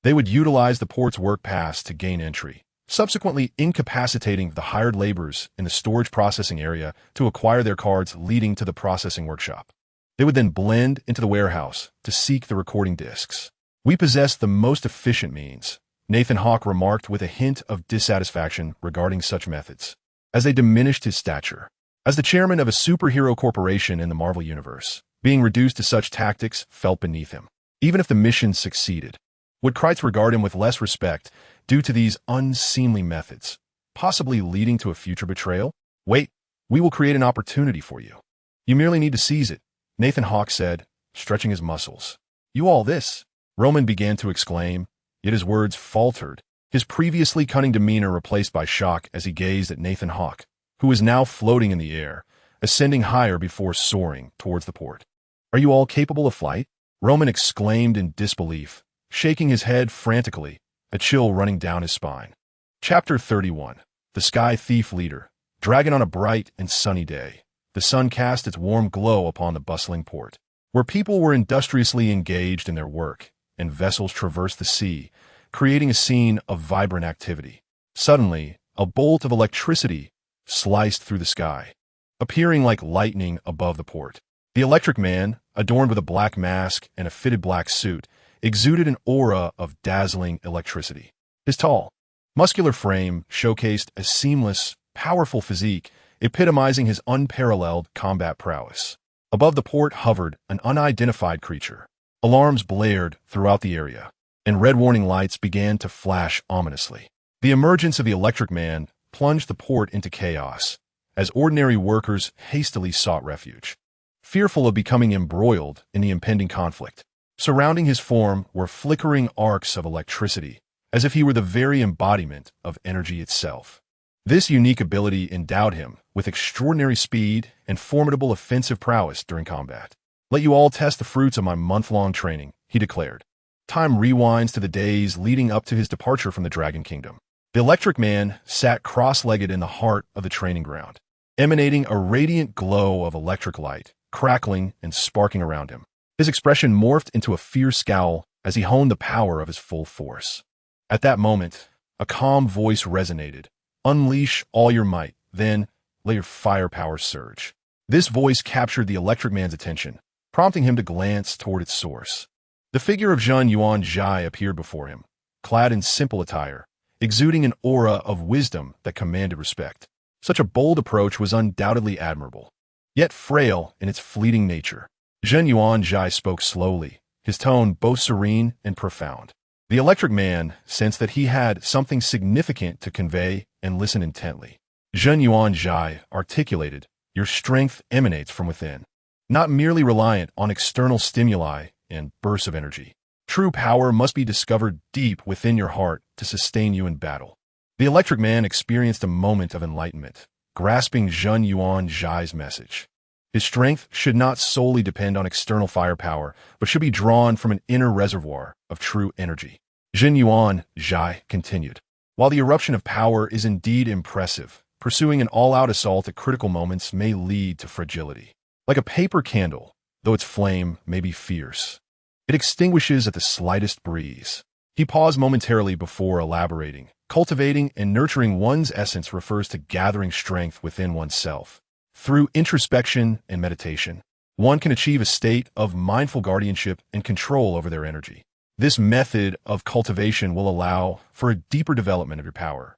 they would utilize the port's work pass to gain entry, subsequently incapacitating the hired laborers in the storage processing area to acquire their cards leading to the processing workshop. They would then blend into the warehouse to seek the recording discs. "We possess the most efficient means," Nathan Hawke remarked with a hint of dissatisfaction regarding such methods, as they diminished his stature. As the chairman of a superhero corporation in the Marvel Universe, being reduced to such tactics felt beneath him. Even if the mission succeeded, would Kreitz regard him with less respect due to these unseemly methods, possibly leading to a future betrayal? "Wait, we will create an opportunity for you. You merely need to seize it," Nathan Hawke said, stretching his muscles. "You all this?" Roman began to exclaim, yet his words faltered, his previously cunning demeanor replaced by shock as he gazed at Nathan Hawke, who was now floating in the air, ascending higher before soaring towards the port. "Are you all capable of flight?" Roman exclaimed in disbelief, shaking his head frantically, a chill running down his spine. Chapter 31. The Sky Thief Leader. Dragon on a bright and sunny day, the sun cast its warm glow upon the bustling port, where people were industriously engaged in their work, and vessels traversed the sea, creating a scene of vibrant activity. Suddenly, a bolt of electricity sliced through the sky, appearing like lightning above the port. The electric man, adorned with a black mask and a fitted black suit, exuded an aura of dazzling electricity. His tall, muscular frame showcased a seamless, powerful physique, epitomizing his unparalleled combat prowess. Above the port hovered an unidentified creature. Alarms blared throughout the area, and red warning lights began to flash ominously. The emergence of the electric man plunged the port into chaos, as ordinary workers hastily sought refuge, fearful of becoming embroiled in the impending conflict. Surrounding his form were flickering arcs of electricity, as if he were the very embodiment of energy itself. This unique ability endowed him with extraordinary speed and formidable offensive prowess during combat. "Let you all test the fruits of my month-long training," he declared. Time rewinds to the days leading up to his departure from the Dragon Kingdom. The electric man sat cross-legged in the heart of the training ground, emanating a radiant glow of electric light, crackling and sparking around him. His expression morphed into a fierce scowl as he honed the power of his full force. At that moment, a calm voice resonated. "Unleash all your might, then let your firepower surge." This voice captured the electric man's attention, prompting him to glance toward its source. The figure of Zhen Yuan Zhai appeared before him, clad in simple attire, exuding an aura of wisdom that commanded respect. Such a bold approach was undoubtedly admirable, yet frail in its fleeting nature. Zhen Yuan Zhai spoke slowly, his tone both serene and profound. The electric man sensed that he had something significant to convey and listened intently. Zhen Yuan Zhai articulated, "Your strength emanates from within, not merely reliant on external stimuli and bursts of energy. True power must be discovered deep within your heart to sustain you in battle." The electric man experienced a moment of enlightenment, grasping Zhen Yuan Zhai's message. His strength should not solely depend on external firepower, but should be drawn from an inner reservoir of true energy. Zhen Yuan Zhai continued, "While the eruption of power is indeed impressive, pursuing an all-out assault at critical moments may lead to fragility. Like a paper candle, though its flame may be fierce, it extinguishes at the slightest breeze." He paused momentarily before elaborating. Cultivating and nurturing one's essence refers to gathering strength within oneself. Through introspection and meditation, one can achieve a state of mindful guardianship and control over their energy. This method of cultivation will allow for a deeper development of your power,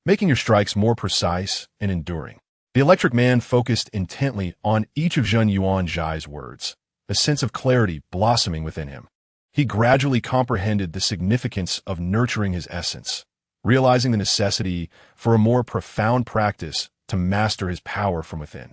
making your strikes more precise and enduring. The Electric Man focused intently on each of Zhen Yuanzhai's words, a sense of clarity blossoming within him. He gradually comprehended the significance of nurturing his essence, realizing the necessity for a more profound practice to master his power from within.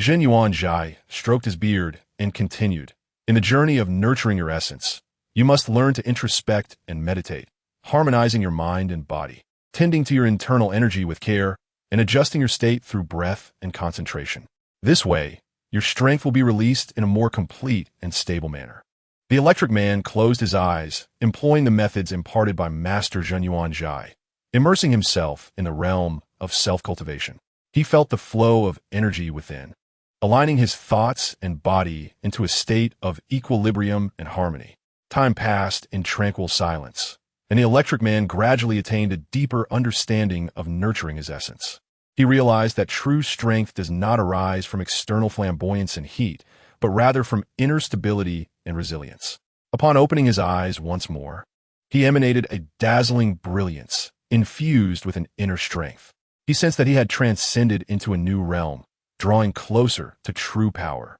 Zhen Yuanzhai stroked his beard and continued, "In the journey of nurturing your essence, you must learn to introspect and meditate, harmonizing your mind and body, tending to your internal energy with care, and adjusting your state through breath and concentration. This way, your strength will be released in a more complete and stable manner." The Electric Man closed his eyes, employing the methods imparted by Master Zhen Yuanzhai, immersing himself in the realm of self-cultivation. He felt the flow of energy within, aligning his thoughts and body into a state of equilibrium and harmony. Time passed in tranquil silence, and the Electric Man gradually attained a deeper understanding of nurturing his essence. He realized that true strength does not arise from external flamboyance and heat, but rather from inner stability and resilience. Upon opening his eyes once more, he emanated a dazzling brilliance, infused with an inner strength. He sensed that he had transcended into a new realm, drawing closer to true power.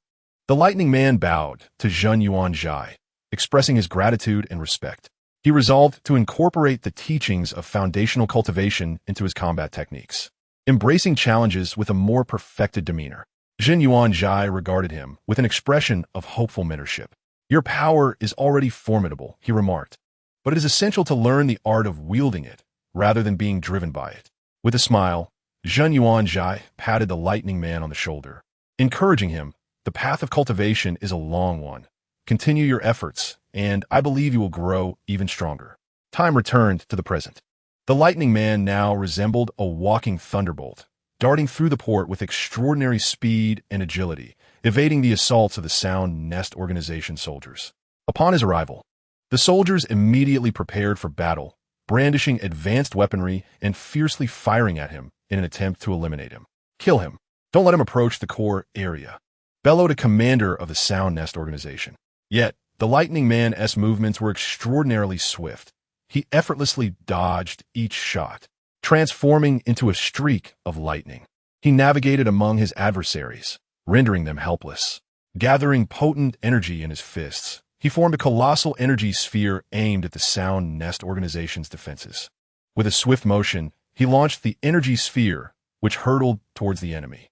The Lightning Man bowed to Zhen Yuanzhai, expressing his gratitude and respect. He resolved to incorporate the teachings of foundational cultivation into his combat techniques, embracing challenges with a more perfected demeanor. Zhen Yuanzhai regarded him with an expression of hopeful mentorship. "Your power is already formidable," he remarked, "but it is essential to learn the art of wielding it rather than being driven by it." With a smile, Zhen Yuanzhai patted the Lightning Man on the shoulder, encouraging him, "The path of cultivation is a long one. Continue your efforts, and I believe you will grow even stronger." Time returned to the present. The Lightning Man now resembled a walking thunderbolt, darting through the port with extraordinary speed and agility, evading the assaults of the Sound Nest Organization soldiers. Upon his arrival, the soldiers immediately prepared for battle, brandishing advanced weaponry and fiercely firing at him in an attempt to eliminate him. "Kill him. Don't let him approach the core area," bellowed a commander of the Sound Nest Organization. Yet, the Lightning Man's movements were extraordinarily swift. He effortlessly dodged each shot, transforming into a streak of lightning. He navigated among his adversaries, rendering them helpless. Gathering potent energy in his fists, he formed a colossal energy sphere aimed at the Sound Nest Organization's defenses. With a swift motion, he launched the energy sphere, which hurtled towards the enemy.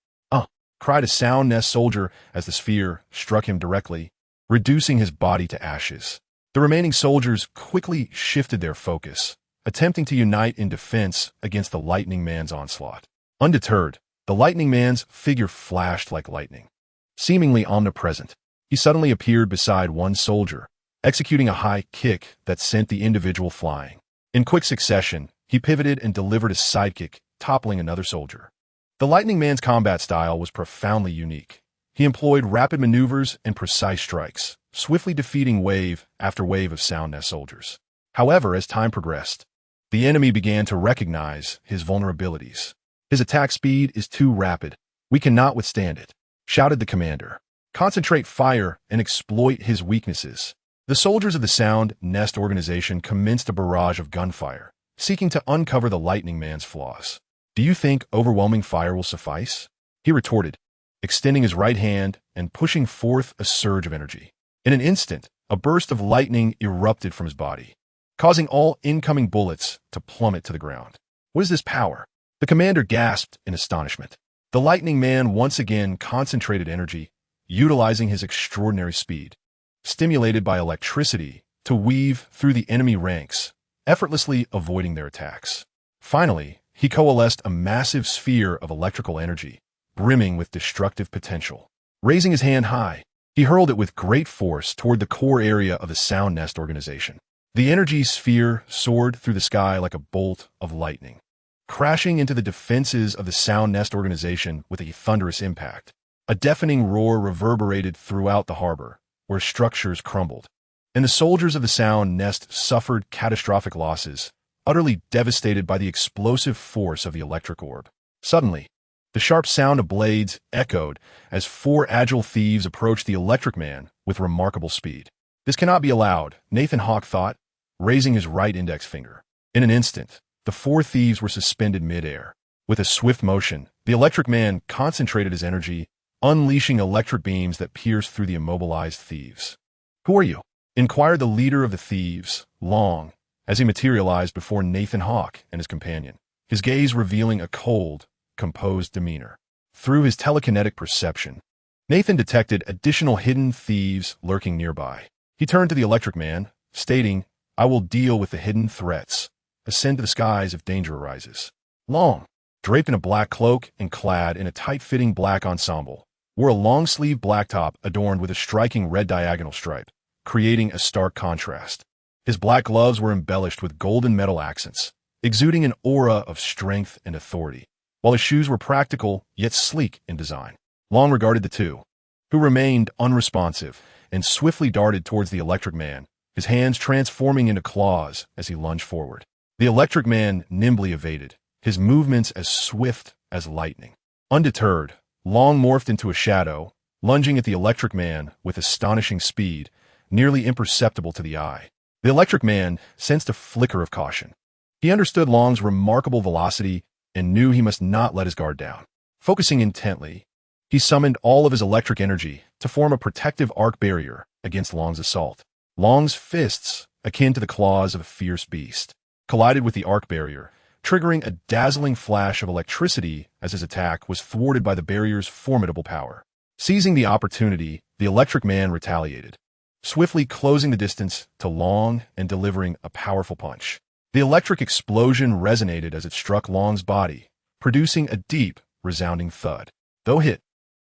Cried a Sound Nest soldier as the sphere struck him directly, reducing his body to ashes. The remaining soldiers quickly shifted their focus, attempting to unite in defense against the Lightning Man's onslaught. Undeterred, the Lightning Man's figure flashed like lightning. Seemingly omnipresent, he suddenly appeared beside one soldier, executing a high kick that sent the individual flying. In quick succession, he pivoted and delivered a sidekick, toppling another soldier. The Lightning Man's combat style was profoundly unique. He employed rapid maneuvers and precise strikes, swiftly defeating wave after wave of Sound Nest soldiers. However, as time progressed, the enemy began to recognize his vulnerabilities. "His attack speed is too rapid. We cannot withstand it," shouted the commander. "Concentrate fire and exploit his weaknesses." The soldiers of the Sound Nest Organization commenced a barrage of gunfire, seeking to uncover the Lightning Man's flaws. "Do you think overwhelming fire will suffice?" he retorted, extending his right hand and pushing forth a surge of energy. In an instant, a burst of lightning erupted from his body, causing all incoming bullets to plummet to the ground. "What is this power?" The commander gasped in astonishment. The Lightning Man once again concentrated energy, utilizing his extraordinary speed, stimulated by electricity, to weave through the enemy ranks, effortlessly avoiding their attacks. Finally, he coalesced a massive sphere of electrical energy, brimming with destructive potential. Raising his hand high, he hurled it with great force toward the core area of the Sound Nest Organization. The energy sphere soared through the sky like a bolt of lightning, crashing into the defenses of the Sound Nest Organization with a thunderous impact. A deafening roar reverberated throughout the harbor, where structures crumbled, and the soldiers of the Sound Nest suffered catastrophic losses, utterly devastated by the explosive force of the electric orb. Suddenly, the sharp sound of blades echoed as four agile thieves approached the Electric Man with remarkable speed. "This cannot be allowed," Nathan Hawk thought, raising his right index finger. In an instant, the four thieves were suspended mid-air. With a swift motion, the Electric Man concentrated his energy, unleashing electric beams that pierced through the immobilized thieves. "Who are you?" inquired the leader of the thieves, Long, as he materialized before Nathan Hawke and his companion, his gaze revealing a cold, composed demeanor. Through his telekinetic perception, Nathan detected additional hidden thieves lurking nearby. He turned to the Electric Man, stating, "I will deal with the hidden threats. Ascend to the skies if danger arises." Long, draped in a black cloak and clad in a tight-fitting black ensemble, wore a long-sleeved black top adorned with a striking red diagonal stripe, creating a stark contrast. His black gloves were embellished with golden metal accents, exuding an aura of strength and authority, while his shoes were practical yet sleek in design. Long regarded the two, who remained unresponsive, and swiftly darted towards the Electric Man, his hands transforming into claws as he lunged forward. The Electric Man nimbly evaded, his movements as swift as lightning. Undeterred, Long morphed into a shadow, lunging at the Electric Man with astonishing speed, nearly imperceptible to the eye. The Electric Man sensed a flicker of caution. He understood Long's remarkable velocity and knew he must not let his guard down. Focusing intently, he summoned all of his electric energy to form a protective arc barrier against Long's assault. Long's fists, akin to the claws of a fierce beast, collided with the arc barrier, triggering a dazzling flash of electricity as his attack was thwarted by the barrier's formidable power. Seizing the opportunity, the Electric Man retaliated, swiftly closing the distance to Long and delivering a powerful punch. The electric explosion resonated as it struck Long's body, producing a deep, resounding thud. Though hit,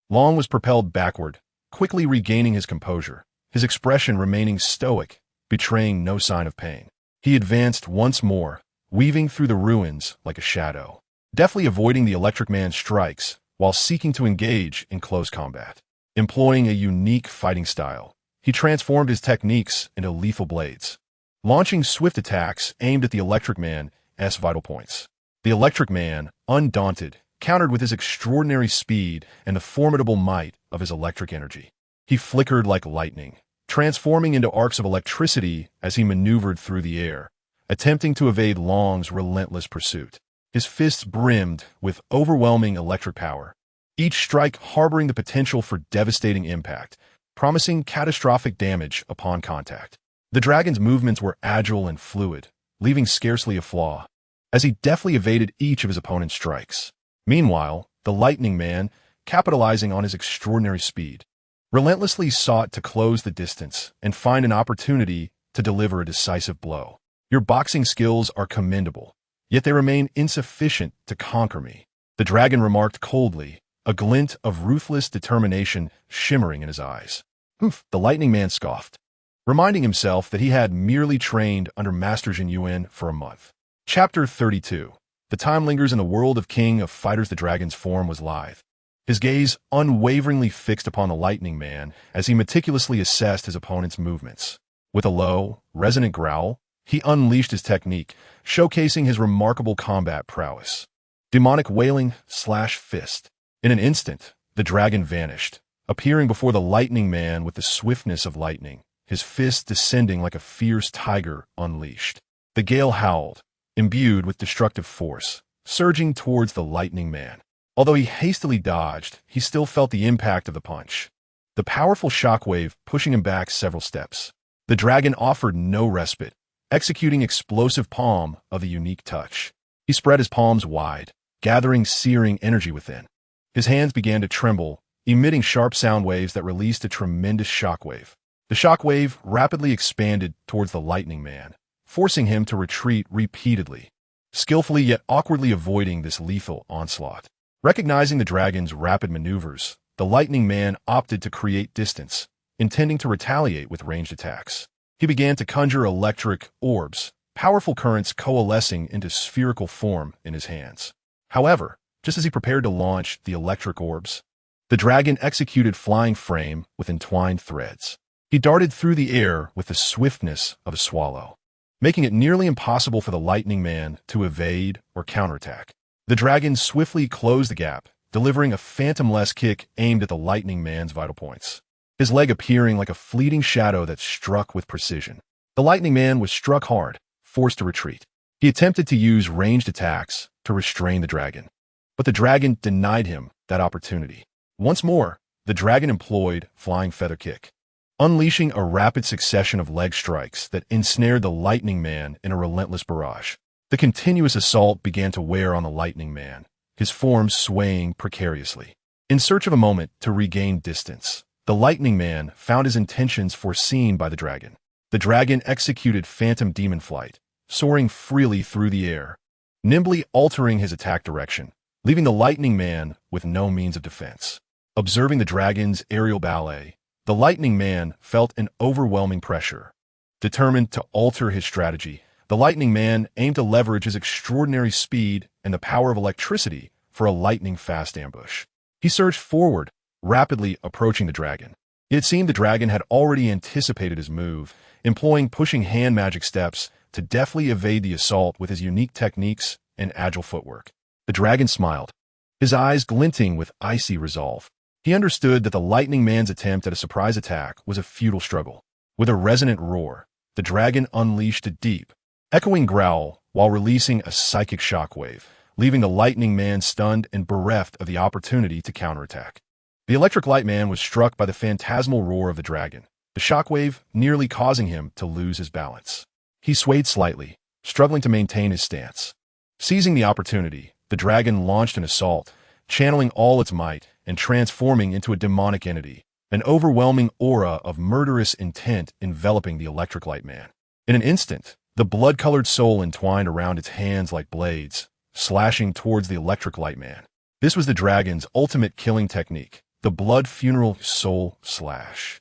Long was propelled backward, quickly regaining his composure, his expression remaining stoic, betraying no sign of pain. He advanced once more, weaving through the ruins like a shadow, deftly avoiding the Electric Man's strikes while seeking to engage in close combat. Employing a unique fighting style, he transformed his techniques into lethal blades, launching swift attacks aimed at the Electric Man's vital points. The Electric Man, undaunted, countered with his extraordinary speed and the formidable might of his electric energy. He flickered like lightning, transforming into arcs of electricity as he maneuvered through the air, attempting to evade Long's relentless pursuit. His fists brimmed with overwhelming electric power, each strike harboring the potential for devastating impact, promising catastrophic damage upon contact. The dragon's movements were agile and fluid, leaving scarcely a flaw, as he deftly evaded each of his opponent's strikes. Meanwhile, the Lightning Man, capitalizing on his extraordinary speed, relentlessly sought to close the distance and find an opportunity to deliver a decisive blow. "Your boxing skills are commendable, yet they remain insufficient to conquer me," the dragon remarked coldly, a glint of ruthless determination shimmering in his eyes. "Humph," the Lightning Man scoffed, reminding himself that he had merely trained under Master Jin Yuan for a month. Chapter 32. The time lingers in the world of King of Fighters. The dragon's form was lithe, his gaze unwaveringly fixed upon the Lightning Man as he meticulously assessed his opponent's movements. With a low, resonant growl, he unleashed his technique, showcasing his remarkable combat prowess. Demonic wailing slash fist. In an instant, the dragon vanished, appearing before the Lightning Man with the swiftness of lightning, his fist descending like a fierce tiger unleashed. The gale howled, imbued with destructive force, surging towards the Lightning Man. Although he hastily dodged, he still felt the impact of the punch, the powerful shockwave pushing him back several steps. The dragon offered no respite, executing explosive palm of a unique touch. He spread his palms wide, gathering searing energy within. His hands began to tremble, emitting sharp sound waves that released a tremendous shockwave. The shockwave rapidly expanded towards the Lightning Man, forcing him to retreat repeatedly, skillfully yet awkwardly avoiding this lethal onslaught. Recognizing the dragon's rapid maneuvers, the Lightning Man opted to create distance, intending to retaliate with ranged attacks. He began to conjure electric orbs, powerful currents coalescing into spherical form in his hands. However, just as he prepared to launch the electric orbs, the dragon executed flying frame with entwined threads. He darted through the air with the swiftness of a swallow, making it nearly impossible for the Lightning Man to evade or counterattack. The dragon swiftly closed the gap, delivering a phantomless kick aimed at the Lightning Man's vital points, his leg appearing like a fleeting shadow that struck with precision. The Lightning Man was struck hard, forced to retreat. He attempted to use ranged attacks to restrain the dragon, but the dragon denied him that opportunity. Once more, the dragon employed Flying Feather Kick, unleashing a rapid succession of leg strikes that ensnared the Lightning Man in a relentless barrage. The continuous assault began to wear on the Lightning Man, his form swaying precariously. In search of a moment to regain distance, the Lightning Man found his intentions foreseen by the dragon. The dragon executed Phantom Demon Flight, soaring freely through the air, nimbly altering his attack direction, leaving the Lightning Man with no means of defense. Observing the dragon's aerial ballet, the Lightning Man felt an overwhelming pressure. Determined to alter his strategy, the Lightning Man aimed to leverage his extraordinary speed and the power of electricity for a lightning-fast ambush. He surged forward, rapidly approaching the dragon. It seemed the dragon had already anticipated his move, employing pushing hand magic steps to deftly evade the assault with his unique techniques and agile footwork. The dragon smiled, his eyes glinting with icy resolve. He understood that the Lightning Man's attempt at a surprise attack was a futile struggle. With a resonant roar, the dragon unleashed a deep, echoing growl while releasing a psychic shockwave, leaving the Lightning Man stunned and bereft of the opportunity to counterattack. The Electric Light Man was struck by the phantasmal roar of the dragon, the shockwave nearly causing him to lose his balance. He swayed slightly, struggling to maintain his stance. Seizing the opportunity, the dragon launched an assault, channeling all its might and transforming into a demonic entity, an overwhelming aura of murderous intent enveloping the Electric Light Man. In an instant, the blood-colored soul entwined around its hands like blades, slashing towards the Electric Light Man. This was the dragon's ultimate killing technique, the blood funeral soul slash.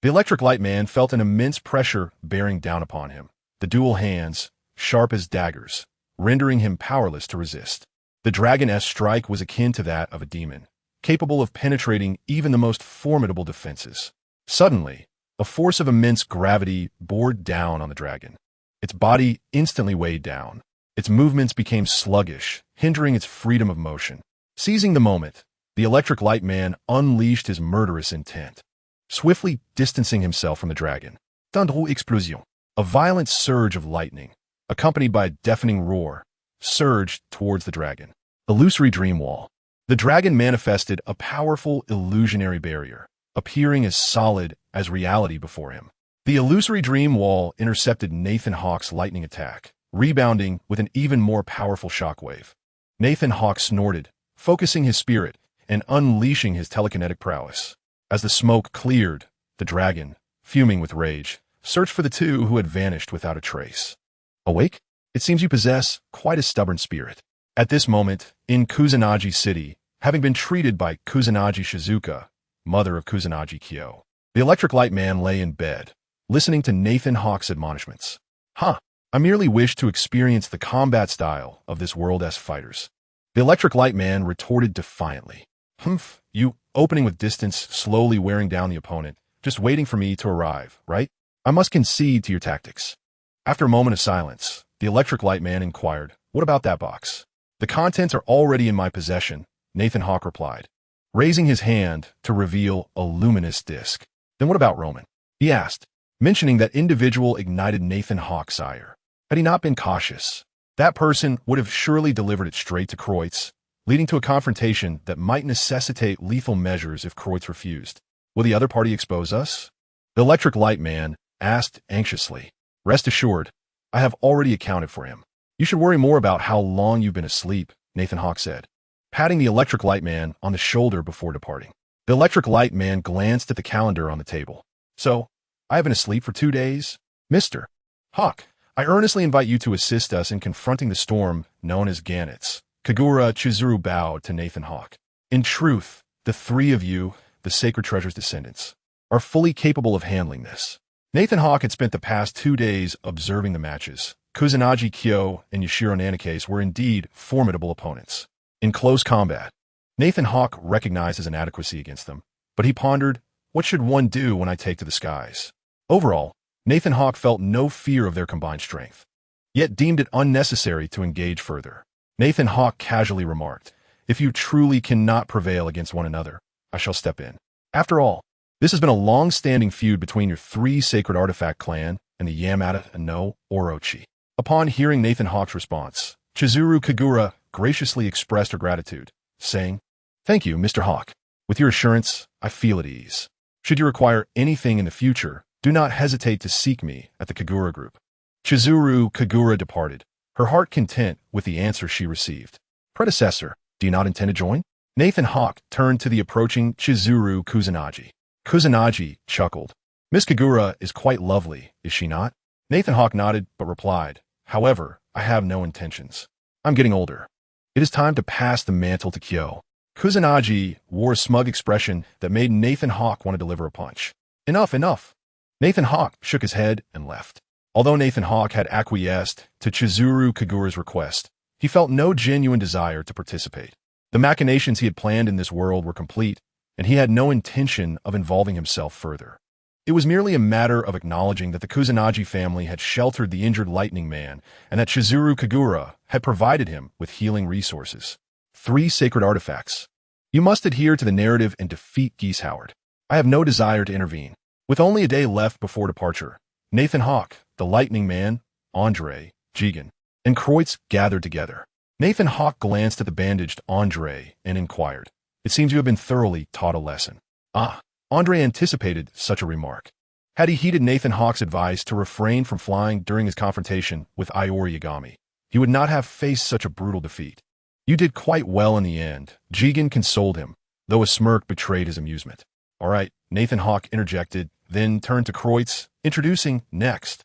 The Electric Light Man felt an immense pressure bearing down upon him, the dual hands, sharp as daggers, rendering him powerless to resist. The dragon-esque strike was akin to that of a demon, capable of penetrating even the most formidable defenses. Suddenly, a force of immense gravity bore down on the dragon. Its body instantly weighed down. Its movements became sluggish, hindering its freedom of motion. Seizing the moment, the Electric Light Man unleashed his murderous intent, swiftly distancing himself from the dragon. Tundrou explosion. A violent surge of lightning, accompanied by a deafening roar, surged towards the dragon. Illusory Dream Wall. The dragon manifested a powerful illusionary barrier, appearing as solid as reality before him. The Illusory Dream Wall intercepted Nathan Hawke's lightning attack, rebounding with an even more powerful shockwave. Nathan Hawke snorted, focusing his spirit and unleashing his telekinetic prowess. As the smoke cleared, the dragon, fuming with rage, searched for the two who had vanished without a trace. Awake? It seems you possess quite a stubborn spirit. At this moment, in Kusanagi City, having been treated by Kusanagi Shizuka, mother of Kusanagi Kyo, the Electric Light Man lay in bed, listening to Nathan Hawke's admonishments. I merely wish to experience the combat style of this world-esque fighters. The Electric Light Man retorted defiantly. You, opening with distance, slowly wearing down the opponent, just waiting for me to arrive, right? I must concede to your tactics. After a moment of silence, the Electric Light Man inquired, what about that box? The contents are already in my possession, Nathan Hawke replied, raising his hand to reveal a luminous disc. Then what about Roman? He asked, mentioning that individual ignited Nathan Hawke's ire. Had he not been cautious, that person would have surely delivered it straight to Kreutz, leading to a confrontation that might necessitate lethal measures if Kreutz refused. Will the other party expose us? The Electric Light Man asked anxiously. Rest assured, I have already accounted for him. You should worry more about how long you've been asleep, Nathan Hawke said, patting the Electric Light Man on the shoulder before departing. The Electric Light Man glanced at the calendar on the table. So, I have been asleep for 2 days? Mr. Hawke, I earnestly invite you to assist us in confronting the storm known as Ganitz. Kagura Chizuru bowed to Nathan Hawke. In truth, the three of you, the Sacred Treasure's descendants, are fully capable of handling this. Nathan Hawke had spent the past 2 days observing the matches. Kusanagi Kyo and Yashiro Nanakase were indeed formidable opponents. In close combat, Nathan Hawke recognized his inadequacy against them, but he pondered, what should one do when I take to the skies? Overall, Nathan Hawke felt no fear of their combined strength, yet deemed it unnecessary to engage further. Nathan Hawke casually remarked, if you truly cannot prevail against one another, I shall step in. After all, this has been a long-standing feud between your three Sacred Artifact clan and the Yamada no Orochi. Upon hearing Nathan Hawk's response, Chizuru Kagura graciously expressed her gratitude, saying, "Thank you, Mr. Hawk. With your assurance, I feel at ease. Should you require anything in the future, do not hesitate to seek me at the Kagura Group." Chizuru Kagura departed, her heart content with the answer she received. "Predecessor, do you not intend to join?" Nathan Hawk turned to the approaching Chizuru Kusanagi. Kusanagi chuckled. "Miss Kagura is quite lovely, is she not?" Nathan Hawk nodded but replied, "However, I have no intentions. I'm getting older. It is time to pass the mantle to Kyo." Kusanagi wore a smug expression that made Nathan Hawk want to deliver a punch. "Enough, enough." Nathan Hawk shook his head and left. Although Nathan Hawk had acquiesced to Chizuru Kagura's request, he felt no genuine desire to participate. The machinations he had planned in this world were complete, and he had no intention of involving himself further. It was merely a matter of acknowledging that the Kusanagi family had sheltered the injured Lightning Man and that Chizuru Kagura had provided him with healing resources. 3 sacred artifacts. You must adhere to the narrative and defeat Geese-Howard. I have no desire to intervene. With only a day left before departure, Nathan Hawk, the Lightning Man, Andre, Jigen, and Kreutz gathered together. Nathan Hawk glanced at the bandaged Andre and inquired, "It seems you have been thoroughly taught a lesson." Ah, Andre anticipated such a remark. Had he heeded Nathan Hawk's advice to refrain from flying during his confrontation with Iori Yagami, he would not have faced such a brutal defeat. "You did quite well in the end," Jigen consoled him, though a smirk betrayed his amusement. "All right," Nathan Hawk interjected, then turned to Kreutz, introducing next.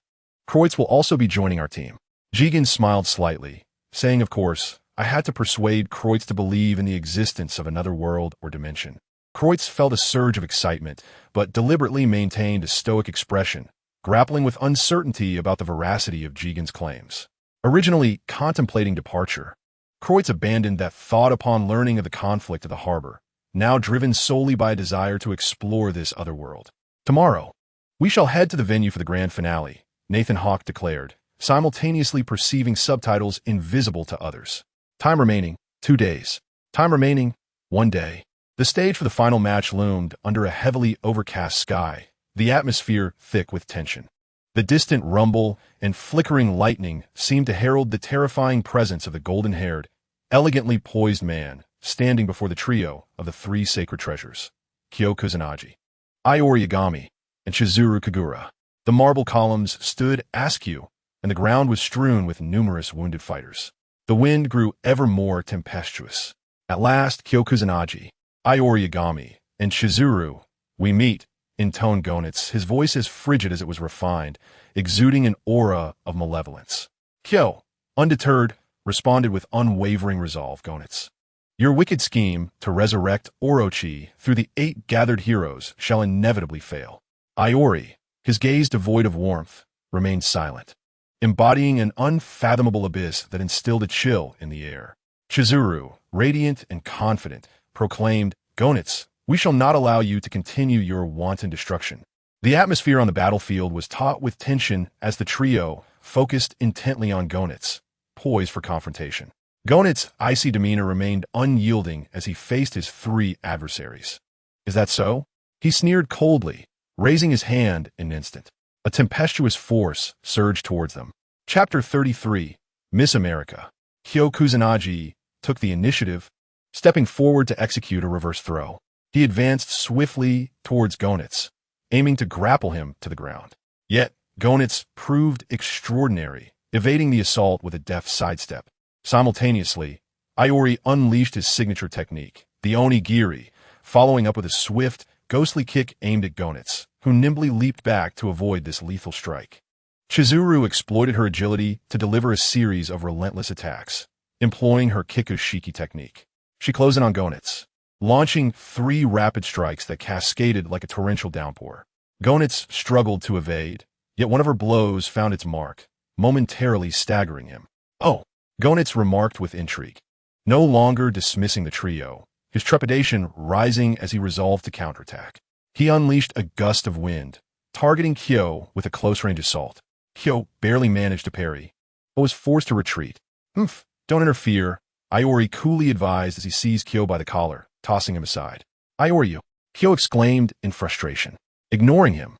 "Kreutz will also be joining our team." Jigen smiled slightly, saying, "Of course, I had to persuade Kreutz to believe in the existence of another world or dimension." Kreutz felt a surge of excitement, but deliberately maintained a stoic expression, grappling with uncertainty about the veracity of Jigen's claims. Originally contemplating departure, Kreutz abandoned that thought upon learning of the conflict at the harbor, now driven solely by a desire to explore this other world. "Tomorrow, we shall head to the venue for the grand finale," Nathan Hawk declared, simultaneously perceiving subtitles invisible to others. "Time remaining, 2 days. Time remaining, 1 day." The stage for the final match loomed under a heavily overcast sky, the atmosphere thick with tension. The distant rumble and flickering lightning seemed to herald the terrifying presence of the golden-haired, elegantly poised man standing before the trio of the 3 sacred treasures, Kyo Kusanagi, Iori Yagami, and Chizuru Kagura. The marble columns stood askew, and the ground was strewn with numerous wounded fighters. The wind grew ever more tempestuous. At last, Kyo Kusanagi, Iori Yagami, and Chizuru, "We meet," intoned Gonitz, his voice as frigid as it was refined, exuding an aura of malevolence. Kyo, undeterred, responded with unwavering resolve. "Gonitz, your wicked scheme to resurrect Orochi through the 8 gathered heroes shall inevitably fail." Iori, his gaze devoid of warmth, remained silent, embodying an unfathomable abyss that instilled a chill in the air. Chizuru, radiant and confident, proclaimed, "Gonitz, we shall not allow you to continue your wanton destruction." The atmosphere on the battlefield was taut with tension as the trio focused intently on Gonitz, poised for confrontation. Gonitz's icy demeanor remained unyielding as he faced his 3 adversaries. "Is that so?" He sneered coldly, raising his hand in an instant. A tempestuous force surged towards them. Chapter 33, Miss America. Kyo Kusanagi took the initiative, stepping forward to execute a reverse throw. He advanced swiftly towards Gonitz, aiming to grapple him to the ground. Yet, Gonitz proved extraordinary, evading the assault with a deft sidestep. Simultaneously, Iori unleashed his signature technique, the onigiri, following up with a swift, ghostly kick aimed at Gonitz, who nimbly leaped back to avoid this lethal strike. Chizuru exploited her agility to deliver a series of relentless attacks, employing her kikushiki technique. She closed in on Gonitz, launching 3 rapid strikes that cascaded like a torrential downpour. Gonitz struggled to evade, yet one of her blows found its mark, momentarily staggering him. "Oh," Gonitz remarked with intrigue, no longer dismissing the trio, his trepidation rising as he resolved to counterattack. He unleashed a gust of wind, targeting Kyo with a close-range assault. Kyo barely managed to parry, but was forced to retreat. "Don't interfere," Iori coolly advised as he seized Kyo by the collar, tossing him aside. "Iori, you!" Kyo exclaimed in frustration. Ignoring him,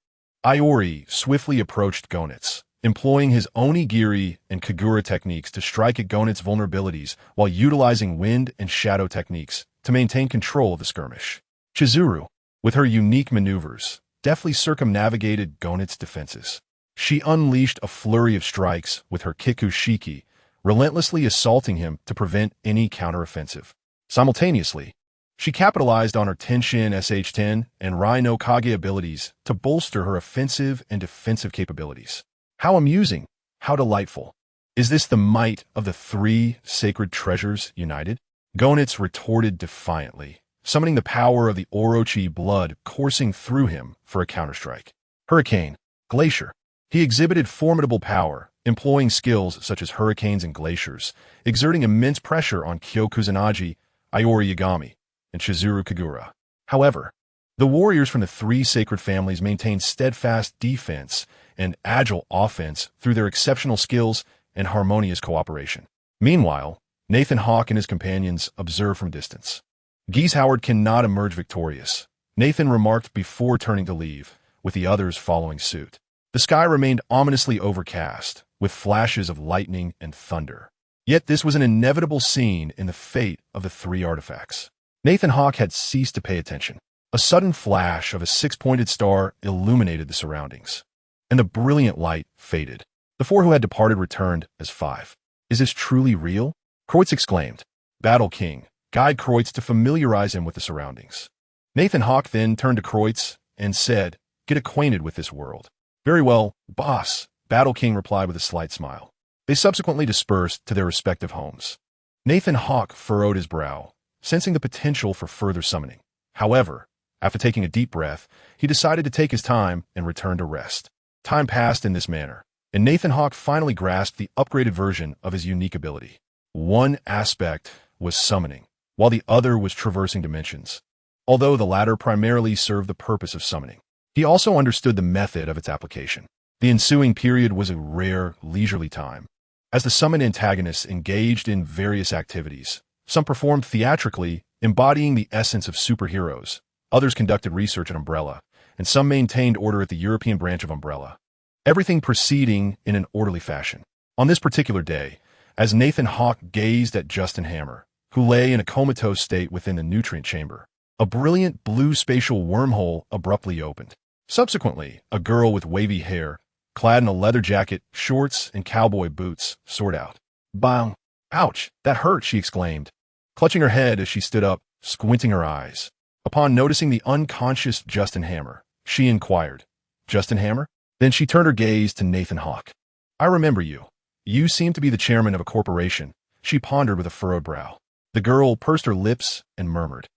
Iori swiftly approached Gonitz, employing his onigiri and kagura techniques to strike at Gonit's vulnerabilities while utilizing wind and shadow techniques to maintain control of the skirmish. Chizuru, with her unique maneuvers, deftly circumnavigated Gonit's defenses. She unleashed a flurry of strikes with her Kiku Shiki, relentlessly assaulting him to prevent any counteroffensive. Simultaneously, she capitalized on her Tenshin SH10 and Rai no Kage abilities to bolster her offensive and defensive capabilities. How amusing! How delightful! Is this the might of the three sacred treasures united? Gonitz retorted defiantly, summoning the power of the Orochi blood coursing through him for a counterstrike. Hurricane, Glacier. He exhibited formidable power, employing skills such as hurricanes and glaciers, exerting immense pressure on Kyo Kusanagi, Iori Yagami, and Chizuru Kagura. However, the warriors from the three sacred families maintained steadfast defense and agile offense through their exceptional skills and harmonious cooperation. Meanwhile, Nathan Hawke and his companions observed from distance. Geese Howard cannot emerge victorious, Nathan remarked before turning to leave, with the others following suit. The sky remained ominously overcast, with flashes of lightning and thunder. Yet this was an inevitable scene in the fate of the three artifacts. Nathan Hawke had ceased to pay attention. A sudden flash of a six-pointed star illuminated the surroundings, and the brilliant light faded. The four who had departed returned as five. Is this truly real? Kreutz exclaimed. Battle King, guide Kreutz to familiarize him with the surroundings. Nathan Hawke then turned to Kreutz and said, get acquainted with this world. Very well, boss, Battle King replied with a slight smile. They subsequently dispersed to their respective homes. Nathan Hawke furrowed his brow, sensing the potential for further summoning. However, after taking a deep breath, he decided to take his time and return to rest. Time passed in this manner, and Nathan Hawke finally grasped the upgraded version of his unique ability. One aspect was summoning, while the other was traversing dimensions. Although the latter primarily served the purpose of summoning, he also understood the method of its application. The ensuing period was a rare, leisurely time. As the summoned antagonists engaged in various activities, some performed theatrically, embodying the essence of superheroes, others conducted research at Umbrella, and some maintained order at the European branch of Umbrella. Everything proceeding in an orderly fashion. On this particular day, as Nathan Hawke gazed at Justin Hammer, who lay in a comatose state within the nutrient chamber, a brilliant blue spatial wormhole abruptly opened. Subsequently, a girl with wavy hair, clad in a leather jacket, shorts, and cowboy boots, soared out. Bang! Ouch! That hurt, she exclaimed, clutching her head as she stood up, squinting her eyes. Upon noticing the unconscious Justin Hammer, she inquired, Justin Hammer? Then she turned her gaze to Nathan Hawke. I remember you. You seem to be the chairman of a corporation, she pondered with a furrowed brow. The girl pursed her lips and murmured,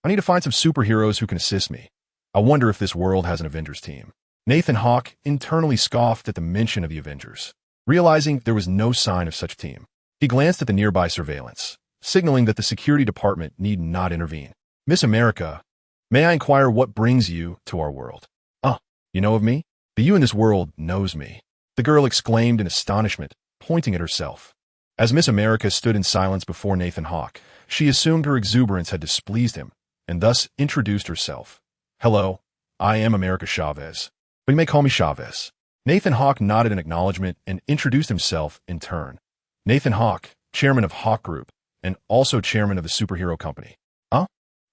I need to find some superheroes who can assist me. I wonder if this world has an Avengers team. Nathan Hawke internally scoffed at the mention of the Avengers. Realizing there was no sign of such a team, he glanced at the nearby surveillance, signaling that the security department need not intervene. Miss America, may I inquire what brings you to our world? You know of me? The you in this world knows me, the girl exclaimed in astonishment, pointing at herself. As Miss America stood in silence before Nathan Hawke, she assumed her exuberance had displeased him, and thus introduced herself. Hello, I am America Chavez, but you may call me Chavez. Nathan Hawke nodded in acknowledgement and introduced himself in turn. Nathan Hawke, chairman of Hawke Group, and also chairman of the superhero company.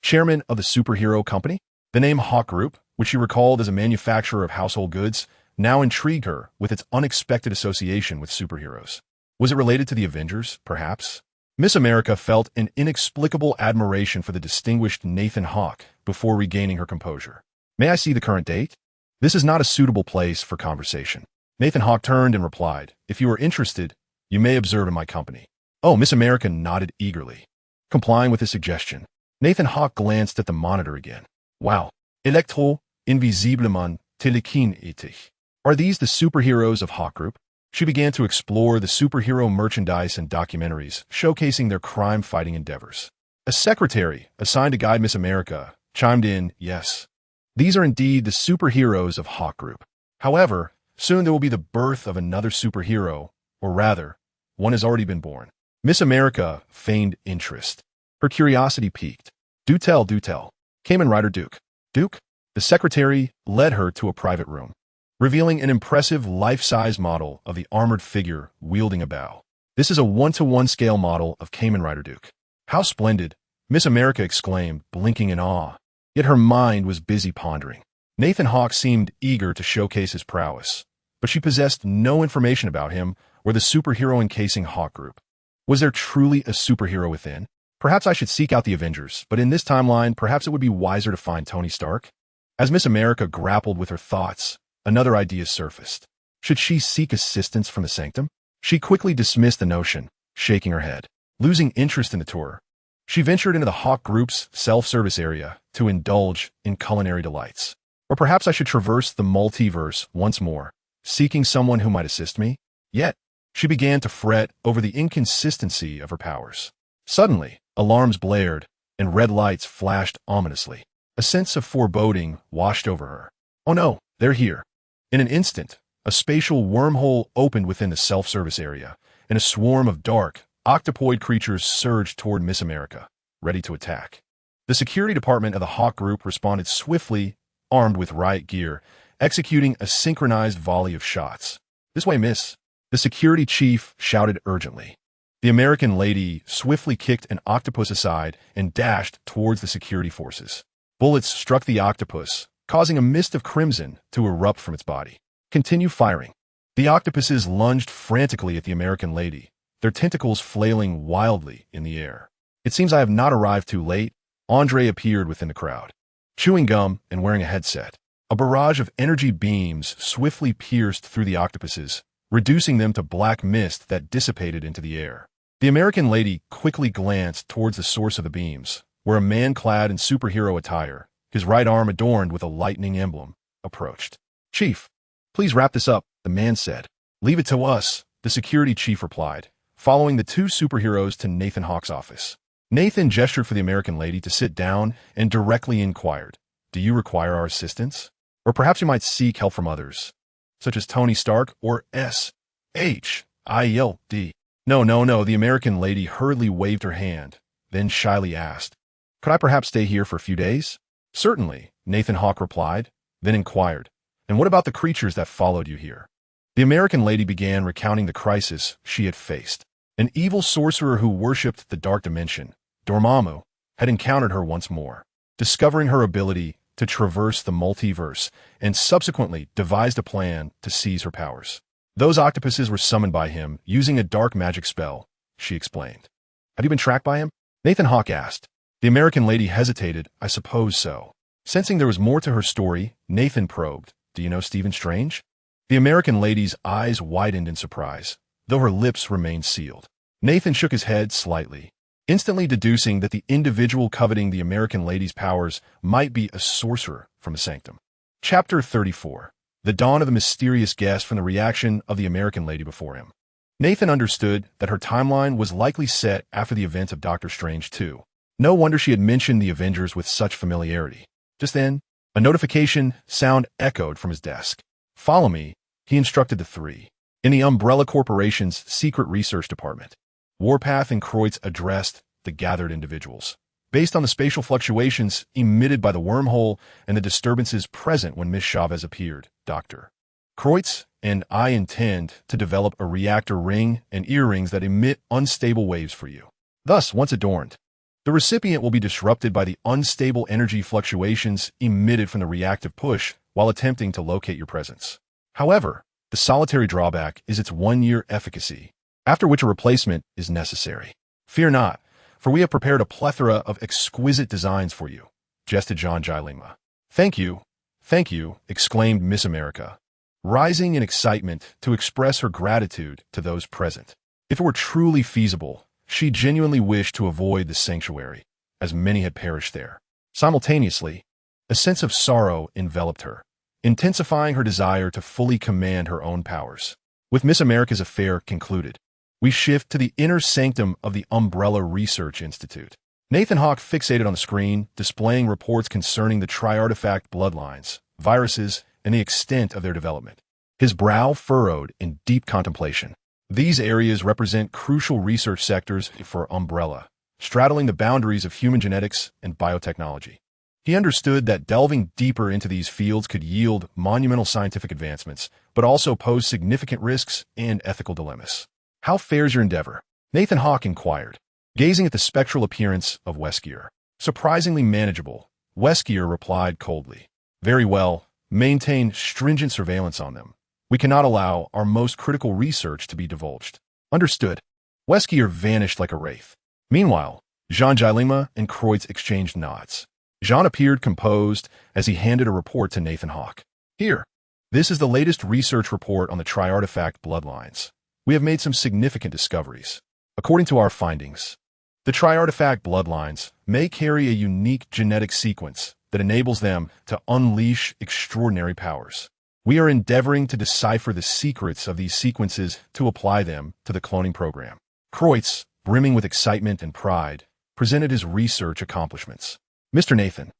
Chairman of the superhero company? The name Hawke Group, which she recalled as a manufacturer of household goods, now intrigued her with its unexpected association with superheroes. Was it related to the Avengers, perhaps? Miss America felt an inexplicable admiration for the distinguished Nathan Hawke before regaining her composure. May I see the current date? This is not a suitable place for conversation. Nathan Hawke turned and replied, if you are interested, you may observe in my company. Oh, Miss America nodded eagerly. Complying with his suggestion, Nathan Hawke glanced at the monitor again. Wow. Electro, invisiblement, telekinetic. Are these the superheroes of Hawke Group? She began to explore the superhero merchandise and documentaries, showcasing their crime-fighting endeavors. A secretary, assigned to guide Miss America, chimed in, yes. These are indeed the superheroes of Hawke Group. However, soon there will be the birth of another superhero, or rather, one has already been born. Miss America feigned interest. Her curiosity piqued. Do tell, Kamen Rider Duke. Duke? The secretary led her to a private room. revealing an impressive life-size model of the armored figure wielding a bow. This is a 1-to-1 scale model of Kamen Rider Duke. How splendid, Miss America exclaimed, blinking in awe. Yet her mind was busy pondering. Nathan Hawke seemed eager to showcase his prowess, but she possessed no information about him or the superhero encasing Hawke Group. Was there truly a superhero within? Perhaps I should seek out the Avengers, but in this timeline, perhaps it would be wiser to find Tony Stark? As Miss America grappled with her thoughts, another idea surfaced. Should she seek assistance from the Sanctum? She quickly dismissed the notion, shaking her head. Losing interest in the tour, she ventured into the Hawke Group's self-service area to indulge in culinary delights. Or perhaps I should traverse the multiverse once more, seeking someone who might assist me? Yet, she began to fret over the inconsistency of her powers. Suddenly, alarms blared, and red lights flashed ominously. A sense of foreboding washed over her. Oh no, they're here. In an instant, a spatial wormhole opened within the self-service area, and a swarm of dark, octopoid creatures surged toward Miss America, ready to attack. The security department of the Hawke Group responded swiftly, armed with riot gear, executing a synchronized volley of shots. This way, miss, the security chief shouted urgently. The American lady swiftly kicked an octopus aside and dashed towards the security forces. Bullets struck the octopus, causing a mist of crimson to erupt from its body. Continue firing. The octopuses lunged frantically at the American lady, their tentacles flailing wildly in the air. It seems I have not arrived too late. Andre appeared within the crowd, chewing gum and wearing a headset. A barrage of energy beams swiftly pierced through the octopuses, reducing them to black mist that dissipated into the air. The American lady quickly glanced towards the source of the beams, where a man clad in superhero attire, his right arm adorned with a lightning emblem, approached. Chief, please wrap this up, the man said. Leave it to us, the security chief replied, following the two superheroes to Nathan Hawke's office. Nathan gestured for the American lady to sit down and directly inquired, do you require our assistance? Or perhaps you might seek help from others, such as Tony Stark or S.H.I.E.L.D. No, the American lady hurriedly waved her hand, then shyly asked, could I perhaps stay here for a few days? Certainly, Nathan Hawke replied, then inquired, and what about the creatures that followed you here? The American lady began recounting the crisis she had faced. An evil sorcerer who worshipped the dark dimension, Dormammu, had encountered her once more, discovering her ability to traverse the multiverse and subsequently devised a plan to seize her powers. Those octopuses were summoned by him using a dark magic spell, she explained. Have you been tracked by him? Nathan Hawke asked. The American lady hesitated. I suppose so. Sensing there was more to her story, Nathan probed. Do you know Stephen Strange? The American lady's eyes widened in surprise, though her lips remained sealed. Nathan shook his head slightly, instantly deducing that the individual coveting the American lady's powers might be a sorcerer from the Sanctum. Chapter 34. The dawn of the mysterious guest from the reaction of the American lady before him. Nathan understood that her timeline was likely set after the events of Doctor Strange 2. No wonder she had mentioned the Avengers with such familiarity. Just then, a notification sound echoed from his desk. Follow me, he instructed the three. In the Umbrella Corporation's secret research department, Warpath and Kreutz addressed the gathered individuals. Based on the spatial fluctuations emitted by the wormhole and the disturbances present when Miss Chavez appeared, Dr. Kreutz and I intend to develop a reactor ring and earrings that emit unstable waves for you. Thus, once adorned, the recipient will be disrupted by the unstable energy fluctuations emitted from the reactive push while attempting to locate your presence. However, the solitary drawback is its 1-year efficacy, after which a replacement is necessary. Fear not, for we have prepared a plethora of exquisite designs for you, jested John Jilingma. Thank you, exclaimed Miss America, rising in excitement to express her gratitude to those present. If it were truly feasible, she genuinely wished to avoid the sanctuary, as many had perished there. Simultaneously, a sense of sorrow enveloped her, intensifying her desire to fully command her own powers. With Miss America's affair concluded, we shift to the inner sanctum of the Umbrella Research Institute. Nathan Hawke fixated on the screen, displaying reports concerning the tri-artifact bloodlines, viruses, and the extent of their development. His brow furrowed in deep contemplation. These areas represent crucial research sectors for Umbrella, straddling the boundaries of human genetics and biotechnology. He understood that delving deeper into these fields could yield monumental scientific advancements, but also pose significant risks and ethical dilemmas. How fares your endeavor? Nathan Hawke inquired, gazing at the spectral appearance of Wesker. Surprisingly manageable, Wesker replied coldly. Very well, maintain stringent surveillance on them. We cannot allow our most critical research to be divulged. Understood. Wesker vanished like a wraith. Meanwhile, Jean Gilima and Kreutz exchanged nods. Jean appeared composed as he handed a report to Nathan Hawke. Here, this is the latest research report on the tri-artifact bloodlines. We have made some significant discoveries. According to our findings, the tri-artifact bloodlines may carry a unique genetic sequence that enables them to unleash extraordinary powers. We are endeavoring to decipher the secrets of these sequences to apply them to the cloning program. Kreutz, brimming with excitement and pride, presented his research accomplishments. Mr. Nathan,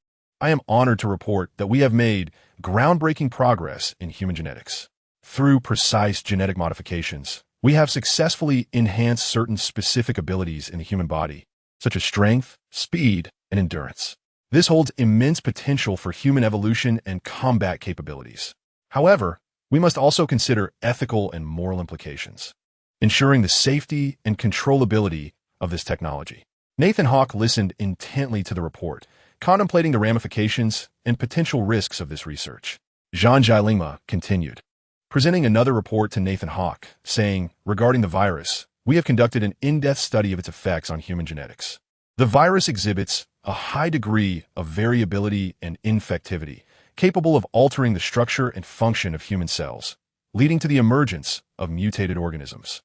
I am honored to report that we have made groundbreaking progress in human genetics. Through precise genetic modifications, we have successfully enhanced certain specific abilities in the human body, such as strength, speed, and endurance. This holds immense potential for human evolution and combat capabilities. However, we must also consider ethical and moral implications, ensuring the safety and controllability of this technology. Nathan Hawke listened intently to the report, contemplating the ramifications and potential risks of this research. Jean Gilima continued, presenting another report to Nathan Hawke, saying, regarding the virus, we have conducted an in-depth study of its effects on human genetics. The virus exhibits a high degree of variability and infectivity, capable of altering the structure and function of human cells, leading to the emergence of mutated organisms.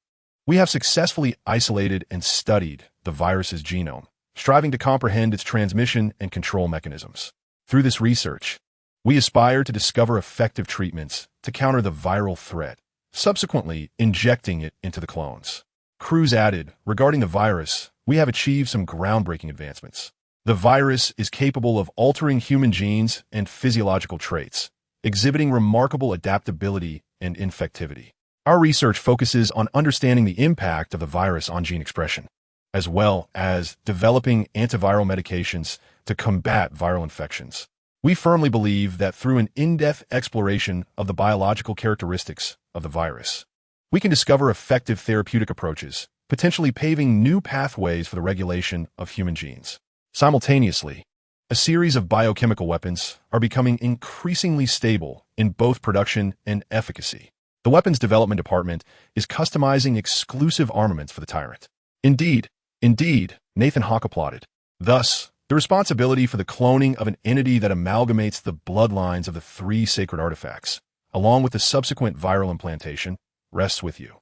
We have successfully isolated and studied the virus's genome, striving to comprehend its transmission and control mechanisms. Through this research, we aspire to discover effective treatments to counter the viral threat, subsequently injecting it into the clones. Cruz added, regarding the virus, we have achieved some groundbreaking advancements. The virus is capable of altering human genes and physiological traits, exhibiting remarkable adaptability and infectivity. Our research focuses on understanding the impact of the virus on gene expression, as well as developing antiviral medications to combat viral infections. We firmly believe that through an in-depth exploration of the biological characteristics of the virus, we can discover effective therapeutic approaches, potentially paving new pathways for the regulation of human genes. Simultaneously, a series of biochemical weapons are becoming increasingly stable in both production and efficacy. The Weapons Development Department is customizing exclusive armaments for the tyrant. Indeed, Nathan Hawke applauded. Thus, the responsibility for the cloning of an entity that amalgamates the bloodlines of the 3 sacred artifacts, along with the subsequent viral implantation, rests with you.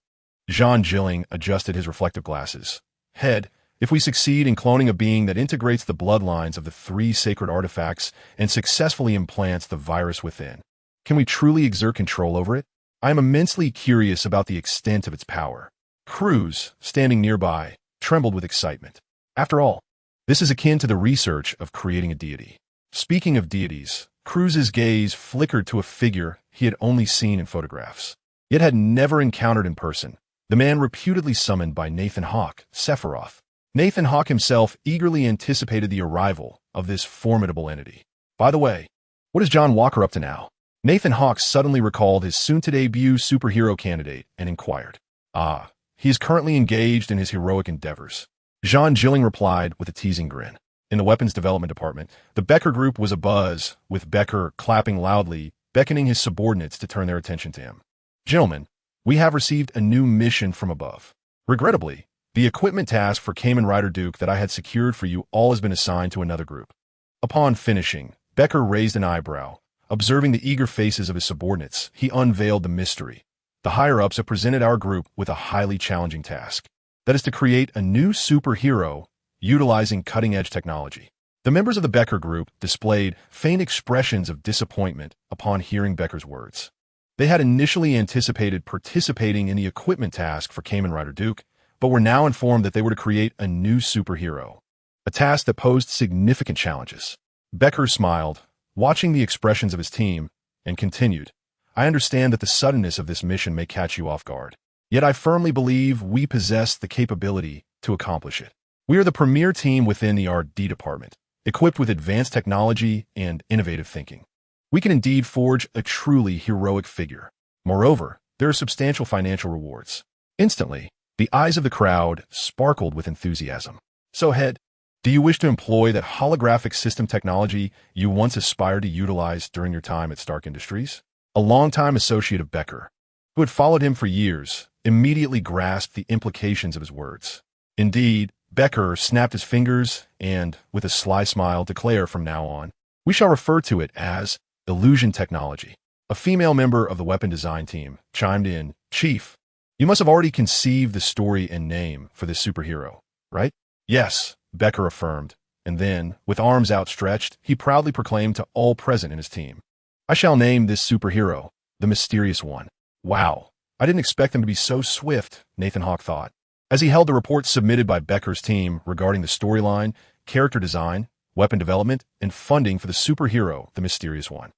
Jean Gilling adjusted his reflective glasses. Head, if we succeed in cloning a being that integrates the bloodlines of the 3 sacred artifacts and successfully implants the virus within, can we truly exert control over it? I am immensely curious about the extent of its power. Cruz, standing nearby, trembled with excitement. After all, this is akin to the research of creating a deity. Speaking of deities, Cruz's gaze flickered to a figure he had only seen in photographs, yet had never encountered in person, the man reputedly summoned by Nathan Hawke, Sephiroth. Nathan Hawke himself eagerly anticipated the arrival of this formidable entity. By the way, what is John Walker up to now? Nathan Hawke suddenly recalled his soon-to-debut superhero candidate and inquired. He is currently engaged in his heroic endeavors. Jean Gilling replied with a teasing grin. In the Weapons Development Department, the Becker group was abuzz, with Becker clapping loudly, beckoning his subordinates to turn their attention to him. Gentlemen, we have received a new mission from above. Regrettably, the equipment task for Kamen Rider Duke that I had secured for you all has been assigned to another group. Upon finishing, Becker raised an eyebrow. Observing the eager faces of his subordinates, he unveiled the mystery. The higher-ups have presented our group with a highly challenging task. That is to create a new superhero utilizing cutting-edge technology. The members of the Becker group displayed faint expressions of disappointment upon hearing Becker's words. They had initially anticipated participating in the equipment task for Kamen Rider Duke, but were now informed that they were to create a new superhero, a task that posed significant challenges. Becker smiled, watching the expressions of his team, and continued, I understand that the suddenness of this mission may catch you off guard. Yet I firmly believe we possess the capability to accomplish it. We are the premier team within the R&D department, equipped with advanced technology and innovative thinking. We can indeed forge a truly heroic figure. Moreover, there are substantial financial rewards. Instantly, the eyes of the crowd sparkled with enthusiasm. So, Head, do you wish to employ that holographic system technology you once aspired to utilize during your time at Stark Industries? A longtime associate of Wesker, who had followed him for years, immediately grasped the implications of his words. Indeed, Wesker snapped his fingers and, with a sly smile, declared from now on, we shall refer to it as illusion technology. A female member of the weapon design team chimed in, Chief, you must have already conceived the story and name for this superhero, right? Yes, Wesker affirmed, and then, with arms outstretched, he proudly proclaimed to all present in his team, I shall name this superhero the Mysterious One. Wow, I didn't expect them to be so swift, Nathan Hawke thought, as he held the report submitted by Wesker's team regarding the storyline, character design, weapon development, and funding for the superhero the Mysterious One.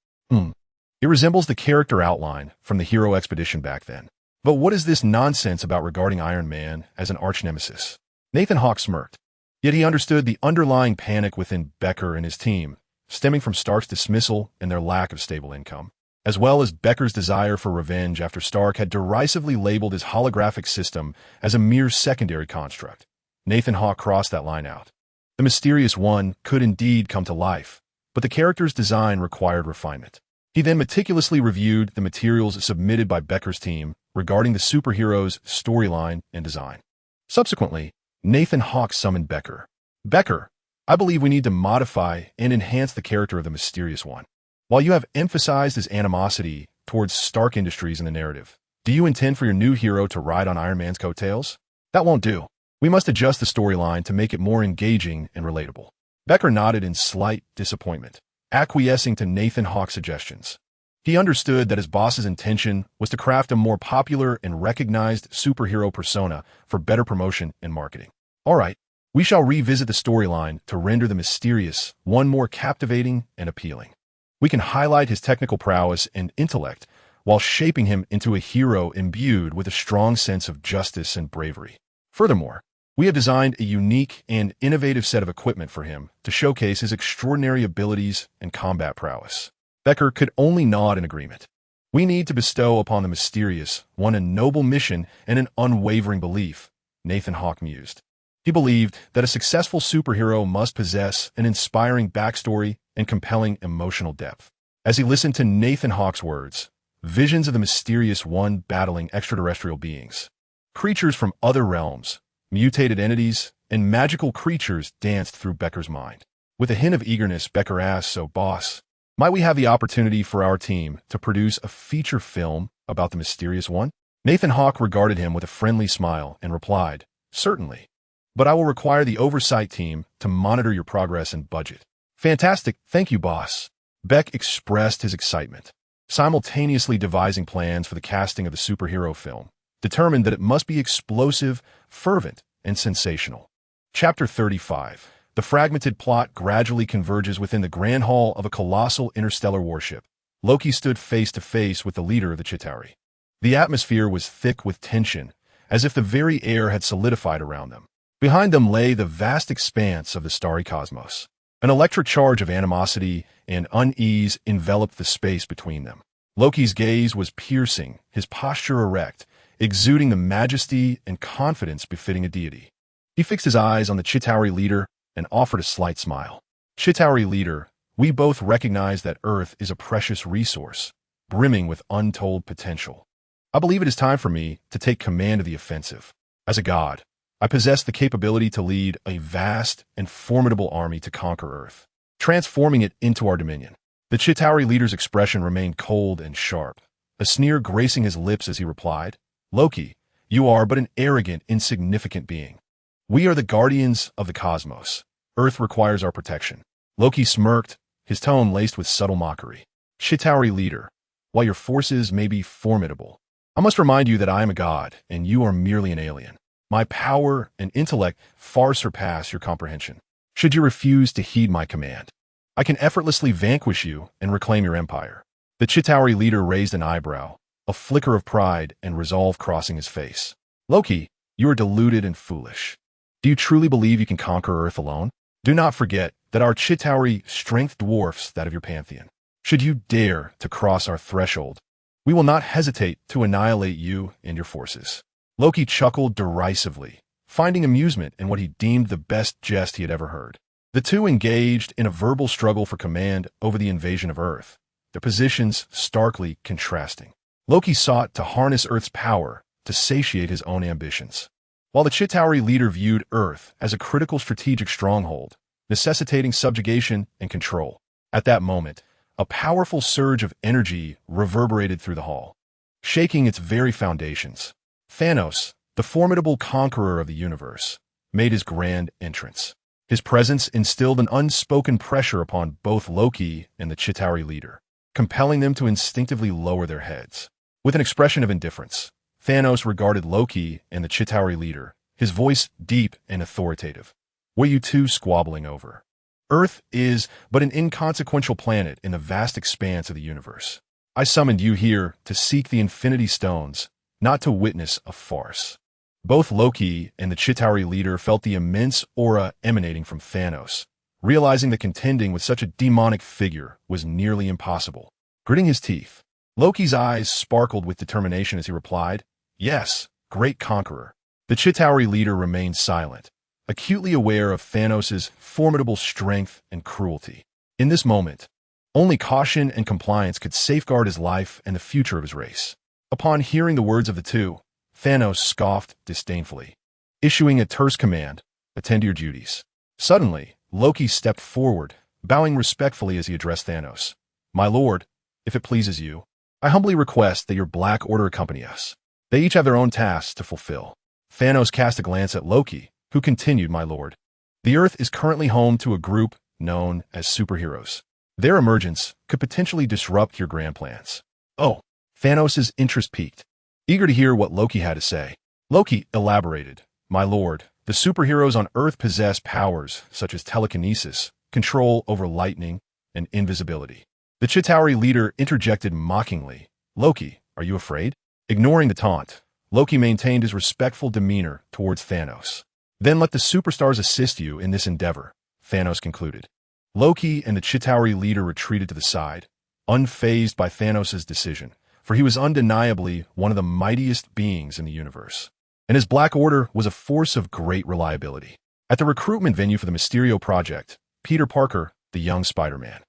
It resembles the character outline from the Hero Expedition back then. But what is this nonsense about regarding Iron Man as an arch-nemesis? Nathan Hawke smirked. Yet he understood the underlying panic within Wesker and his team, stemming from Stark's dismissal and their lack of stable income, as well as Becker's desire for revenge after Stark had derisively labeled his holographic system as a mere secondary construct. Nathan Hawke crossed that line out. The Mysterious One could indeed come to life, but the character's design required refinement. He then meticulously reviewed the materials submitted by Becker's team regarding the superhero's storyline and design. Subsequently, Nathan Hawke summoned Wesker. Wesker, I believe we need to modify and enhance the character of the Mysterious One. While you have emphasized his animosity towards Stark Industries in the narrative, do you intend for your new hero to ride on Iron Man's coattails? That won't do. We must adjust the storyline to make it more engaging and relatable. Wesker nodded in slight disappointment, acquiescing to Nathan Hawke's suggestions. He understood that his boss's intention was to craft a more popular and recognized superhero persona for better promotion and marketing. All right, we shall revisit the storyline to render the Mysterious One more captivating and appealing. We can highlight his technical prowess and intellect while shaping him into a hero imbued with a strong sense of justice and bravery. Furthermore, we have designed a unique and innovative set of equipment for him to showcase his extraordinary abilities and combat prowess. Wesker could only nod in agreement. We need to bestow upon the Mysterious One a noble mission and an unwavering belief, Nathan Hawke mused. He believed that a successful superhero must possess an inspiring backstory and compelling emotional depth. As he listened to Nathan Hawke's words, visions of the Mysterious One battling extraterrestrial beings, creatures from other realms, mutated entities, and magical creatures danced through Wesker's mind. With a hint of eagerness, Wesker asked, so boss, might we have the opportunity for our team to produce a feature film about the Mysterious One? Nathan Hawke regarded him with a friendly smile and replied, certainly, but I will require the oversight team to monitor your progress and budget. Fantastic, thank you, boss. Beck expressed his excitement, simultaneously devising plans for the casting of the superhero film, determined that it must be explosive, fervent, and sensational. Chapter 35. The fragmented plot gradually converges within the grand hall of a colossal interstellar warship. Loki stood face to face with the leader of the Chitauri. The atmosphere was thick with tension, as if the very air had solidified around them. Behind them lay the vast expanse of the starry cosmos. An electric charge of animosity and unease enveloped the space between them. Loki's gaze was piercing, his posture erect, exuding the majesty and confidence befitting a deity. He fixed his eyes on the Chitauri leader and offered a slight smile. Chitauri leader, we both recognize that Earth is a precious resource, brimming with untold potential. I believe it is time for me to take command of the offensive. As a god, I possess the capability to lead a vast and formidable army to conquer Earth, transforming it into our dominion. The Chitauri leader's expression remained cold and sharp, a sneer gracing his lips as he replied, Loki, you are but an arrogant, insignificant being. We are the guardians of the cosmos. Earth requires our protection. Loki smirked, his tone laced with subtle mockery. Chitauri leader, while your forces may be formidable, I must remind you that I am a god, and you are merely an alien. My power and intellect far surpass your comprehension. Should you refuse to heed my command, I can effortlessly vanquish you and reclaim your empire. The Chitauri leader raised an eyebrow, a flicker of pride and resolve crossing his face. Loki, you are deluded and foolish. Do you truly believe you can conquer Earth alone? Do not forget that our Chitauri strength dwarfs that of your pantheon. Should you dare to cross our threshold, we will not hesitate to annihilate you and your forces." Loki chuckled derisively, finding amusement in what he deemed the best jest he had ever heard. The two engaged in a verbal struggle for command over the invasion of Earth, their positions starkly contrasting. Loki sought to harness Earth's power to satiate his own ambitions, while the Chitauri leader viewed Earth as a critical strategic stronghold, necessitating subjugation and control. At that moment, a powerful surge of energy reverberated through the hall, shaking its very foundations. Thanos, the formidable conqueror of the universe, made his grand entrance. His presence instilled an unspoken pressure upon both Loki and the Chitauri leader, compelling them to instinctively lower their heads. With an expression of indifference, Thanos regarded Loki and the Chitauri leader, his voice deep and authoritative. "What are you two squabbling over? Earth is but an inconsequential planet in the vast expanse of the universe. I summoned you here to seek the Infinity Stones, not to witness a farce." Both Loki and the Chitauri leader felt the immense aura emanating from Thanos, realizing that contending with such a demonic figure was nearly impossible. Gritting his teeth, Loki's eyes sparkled with determination as he replied, "Yes, great conqueror." The Chitauri leader remained silent, acutely aware of Thanos' formidable strength and cruelty. In this moment, only caution and compliance could safeguard his life and the future of his race. Upon hearing the words of the two, Thanos scoffed disdainfully, issuing a terse command, "Attend to your duties." Suddenly, Loki stepped forward, bowing respectfully as he addressed Thanos. "My lord, if it pleases you, I humbly request that your Black Order accompany us. They each have their own tasks to fulfill." Thanos cast a glance at Loki, who continued, "My lord, the Earth is currently home to a group known as superheroes. Their emergence could potentially disrupt your grand plans." Oh, Thanos' interest piqued. Eager to hear what Loki had to say, Loki elaborated, "My lord, the superheroes on Earth possess powers such as telekinesis, control over lightning, and invisibility." The Chitauri leader interjected mockingly, "Loki, are you afraid?" Ignoring the taunt, Loki maintained his respectful demeanor towards Thanos. "Then let the superstars assist you in this endeavor," Thanos concluded. Loki and the Chitauri leader retreated to the side, unfazed by Thanos' decision, for he was undeniably one of the mightiest beings in the universe, and his Black Order was a force of great reliability. At the recruitment venue for the Mysterio project, Peter Parker, the young Spider-Man,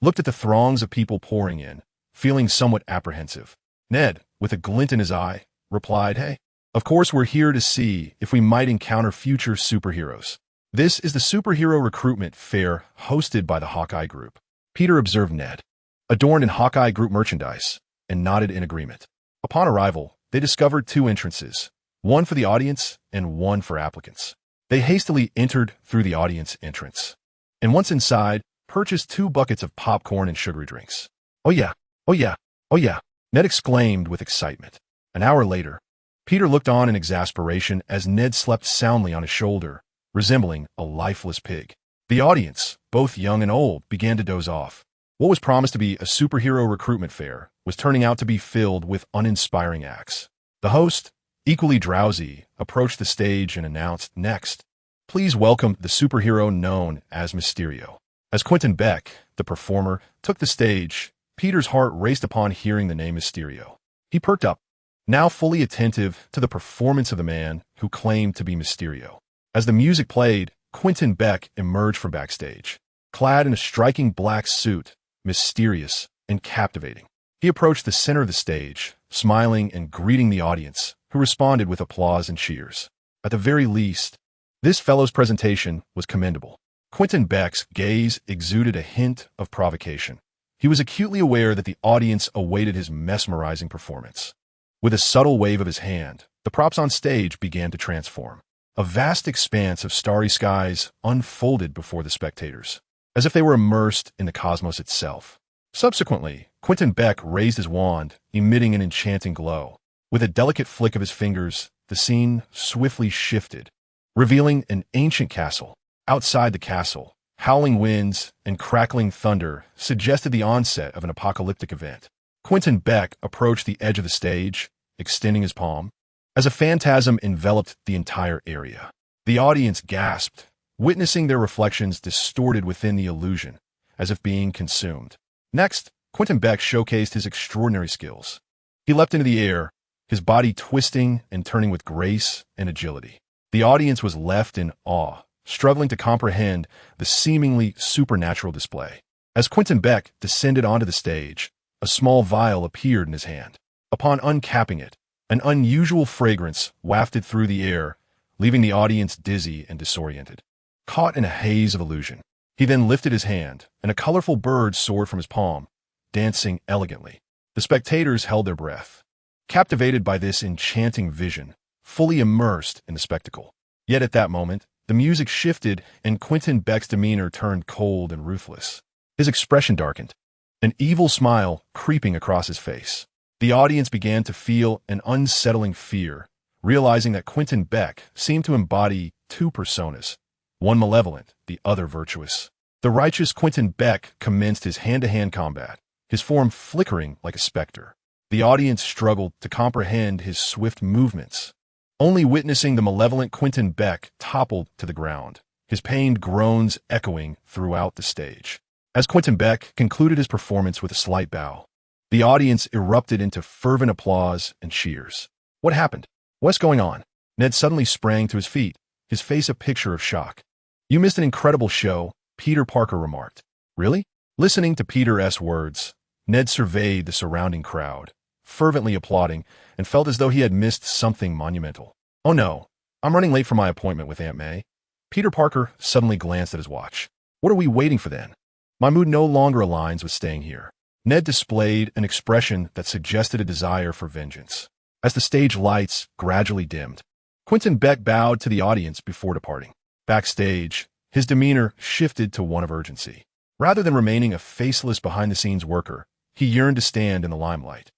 looked at the throngs of people pouring in, feeling somewhat apprehensive. Ned, with a glint in his eye, replied, "Hey, of course we're here to see if we might encounter future superheroes. This is the superhero recruitment fair hosted by the Hawkeye Group." Peter observed Ned, adorned in Hawkeye Group merchandise, and nodded in agreement. Upon arrival, they discovered two entrances, one for the audience and one for applicants. They hastily entered through the audience entrance, and once inside, purchased 2 buckets of popcorn and sugary drinks. "Oh yeah, oh yeah, oh yeah," Ned exclaimed with excitement. An hour later, Peter looked on in exasperation as Ned slept soundly on his shoulder, resembling a lifeless pig. The audience, both young and old, began to doze off. What was promised to be a superhero recruitment fair was turning out to be filled with uninspiring acts. The host, equally drowsy, approached the stage and announced, "Next, please welcome the superhero known as Mysterio." As Quentin Beck, the performer, took the stage, Peter's heart raced upon hearing the name Mysterio. He perked up, now fully attentive to the performance of the man who claimed to be Mysterio. As the music played, Quentin Beck emerged from backstage, clad in a striking black suit, mysterious and captivating. He approached the center of the stage, smiling and greeting the audience, who responded with applause and cheers. At the very least, this fellow's presentation was commendable. Quentin Beck's gaze exuded a hint of provocation. He was acutely aware that the audience awaited his mesmerizing performance. With a subtle wave of his hand, the props on stage began to transform. A vast expanse of starry skies unfolded before the spectators, as if they were immersed in the cosmos itself. Subsequently, Quentin Beck raised his wand, emitting an enchanting glow. With a delicate flick of his fingers, the scene swiftly shifted, revealing an ancient castle. Outside the castle, howling winds and crackling thunder suggested the onset of an apocalyptic event. Quentin Beck approached the edge of the stage, extending his palm, as a phantasm enveloped the entire area. The audience gasped, witnessing their reflections distorted within the illusion, as if being consumed. Next, Quentin Beck showcased his extraordinary skills. He leapt into the air, his body twisting and turning with grace and agility. The audience was left in awe, struggling to comprehend the seemingly supernatural display. As Quentin Beck descended onto the stage, a small vial appeared in his hand. Upon uncapping it, an unusual fragrance wafted through the air, leaving the audience dizzy and disoriented, caught in a haze of illusion. He then lifted his hand, and a colorful bird soared from his palm, dancing elegantly. The spectators held their breath, captivated by this enchanting vision, fully immersed in the spectacle. Yet at that moment, the music shifted and Quentin Beck's demeanor turned cold and ruthless. His expression darkened, an evil smile creeping across his face. The audience began to feel an unsettling fear, realizing that Quentin Beck seemed to embody two personas, one malevolent, the other virtuous. The righteous Quentin Beck commenced his hand-to-hand combat, his form flickering like a specter. The audience struggled to comprehend his swift movements, only witnessing the malevolent Quentin Beck toppled to the ground, his pained groans echoing throughout the stage. As Quentin Beck concluded his performance with a slight bow, the audience erupted into fervent applause and cheers. What happened? What's going on? Ned suddenly sprang to his feet, his face a picture of shock. You missed an incredible show, Peter Parker remarked. Really? Listening to Peter's words, Ned surveyed the surrounding crowd, fervently applauding, and felt as though he had missed something monumental. Oh no, I'm running late for my appointment with Aunt May. Peter Parker suddenly glanced at his watch. What are we waiting for then? My mood no longer aligns with staying here. Ned displayed an expression that suggested a desire for vengeance. As the stage lights gradually dimmed, Quentin Beck bowed to the audience before departing. Backstage, his demeanor shifted to one of urgency. Rather than remaining a faceless behind-the-scenes worker, he yearned to stand in the limelight,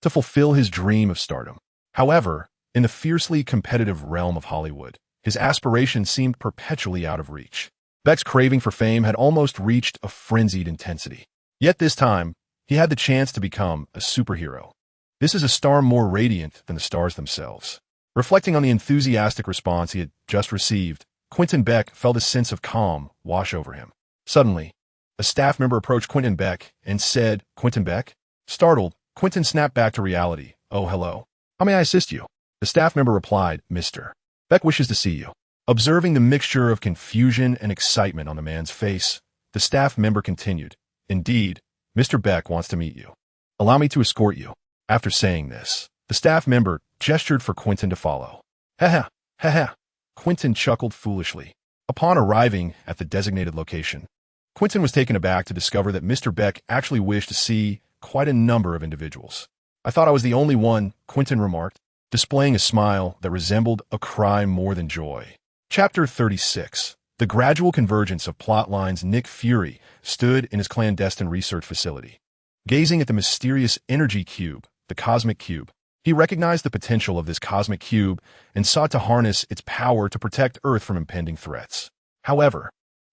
to fulfill his dream of stardom. However, in the fiercely competitive realm of Hollywood, his aspirations seemed perpetually out of reach. Beck's craving for fame had almost reached a frenzied intensity. Yet this time, he had the chance to become a superhero. This is a star more radiant than the stars themselves. Reflecting on the enthusiastic response he had just received, Quentin Beck felt a sense of calm wash over him. Suddenly, a staff member approached Quentin Beck and said, "Quentin Beck?" Startled, Quentin snapped back to reality. "Oh, hello. How may I assist you?" The staff member replied, "Mr. Beck wishes to see you." Observing the mixture of confusion and excitement on the man's face, the staff member continued, "Indeed, Mr. Beck wants to meet you. Allow me to escort you." After saying this, the staff member gestured for Quentin to follow. Ha ha. Quentin chuckled foolishly. Upon arriving at the designated location, Quentin was taken aback to discover that Mr. Beck actually wished to see quite a number of individuals. "I thought I was the only one," Quentin remarked, displaying a smile that resembled a cry more than joy. Chapter 36. The gradual convergence of plot lines. Nick Fury stood in his clandestine research facility. Gazing at the mysterious energy cube, the cosmic cube, he recognized the potential of this cosmic cube and sought to harness its power to protect Earth from impending threats. However,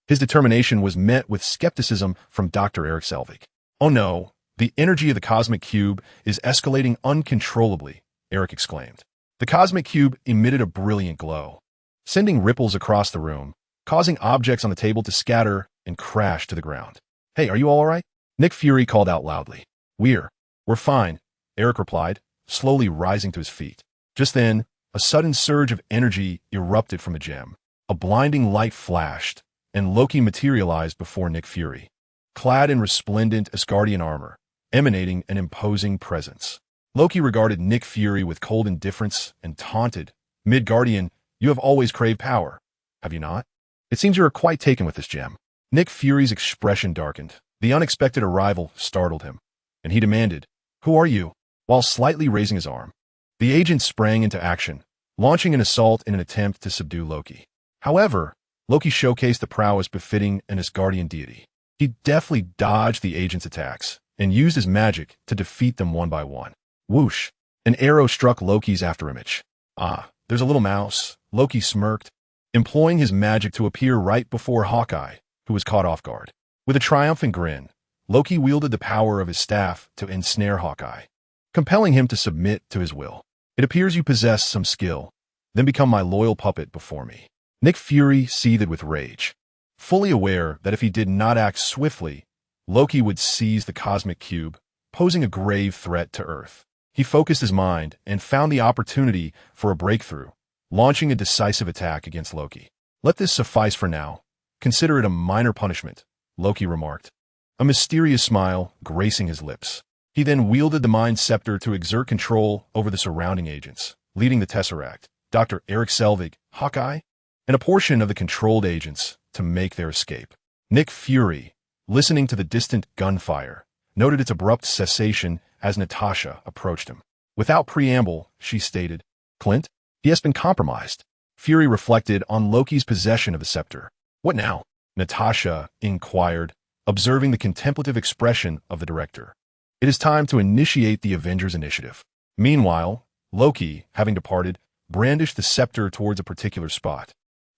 his determination was met with skepticism from Dr. Eric Selvig. "Oh no, the energy of the cosmic cube is escalating uncontrollably," Eric exclaimed. The cosmic cube emitted a brilliant glow, sending ripples across the room, causing objects on the table to scatter and crash to the ground. "Hey, are you all right?" Nick Fury called out loudly. We're fine," Eric replied, slowly rising to his feet. Just then, a sudden surge of energy erupted from the gem. A blinding light flashed, and Loki materialized before Nick Fury, clad in resplendent Asgardian armor, emanating an imposing presence. Loki regarded Nick Fury with cold indifference and taunted, "Midgardian, you have always craved power, have you not? It seems you are quite taken with this gem." Nick Fury's expression darkened. The unexpected arrival startled him, and he demanded, "Who are you?" while slightly raising his arm. The agent sprang into action, launching an assault in an attempt to subdue Loki. However, Loki showcased the prowess befitting an Asgardian deity. He deftly dodged the agent's attacks and used his magic to defeat them one by one. Whoosh! An arrow struck Loki's afterimage. "Ah, there's a little mouse," Loki smirked, employing his magic to appear right before Hawkeye, who was caught off guard. With a triumphant grin, Loki wielded the power of his staff to ensnare Hawkeye, compelling him to submit to his will. "It appears you possess some skill. Then become my loyal puppet before me." Nick Fury seethed with rage, fully aware that if he did not act swiftly, Loki would seize the cosmic cube, posing a grave threat to Earth. He focused his mind and found the opportunity for a breakthrough, launching a decisive attack against Loki. "Let this suffice for now. Consider it a minor punishment," Loki remarked, a mysterious smile gracing his lips. He then wielded the Mind Scepter to exert control over the surrounding agents, leading the Tesseract, Dr. Eric Selvig, Hawkeye, and a portion of the controlled agents to make their escape. Nick Fury, listening to the distant gunfire, noted its abrupt cessation as Natasha approached him. Without preamble, she stated, "Clint, he has been compromised." Fury reflected on Loki's possession of the scepter. "What now?" Natasha inquired, observing the contemplative expression of the director. "It is time to initiate the Avengers Initiative." Meanwhile, Loki, having departed, brandished the scepter towards a particular spot,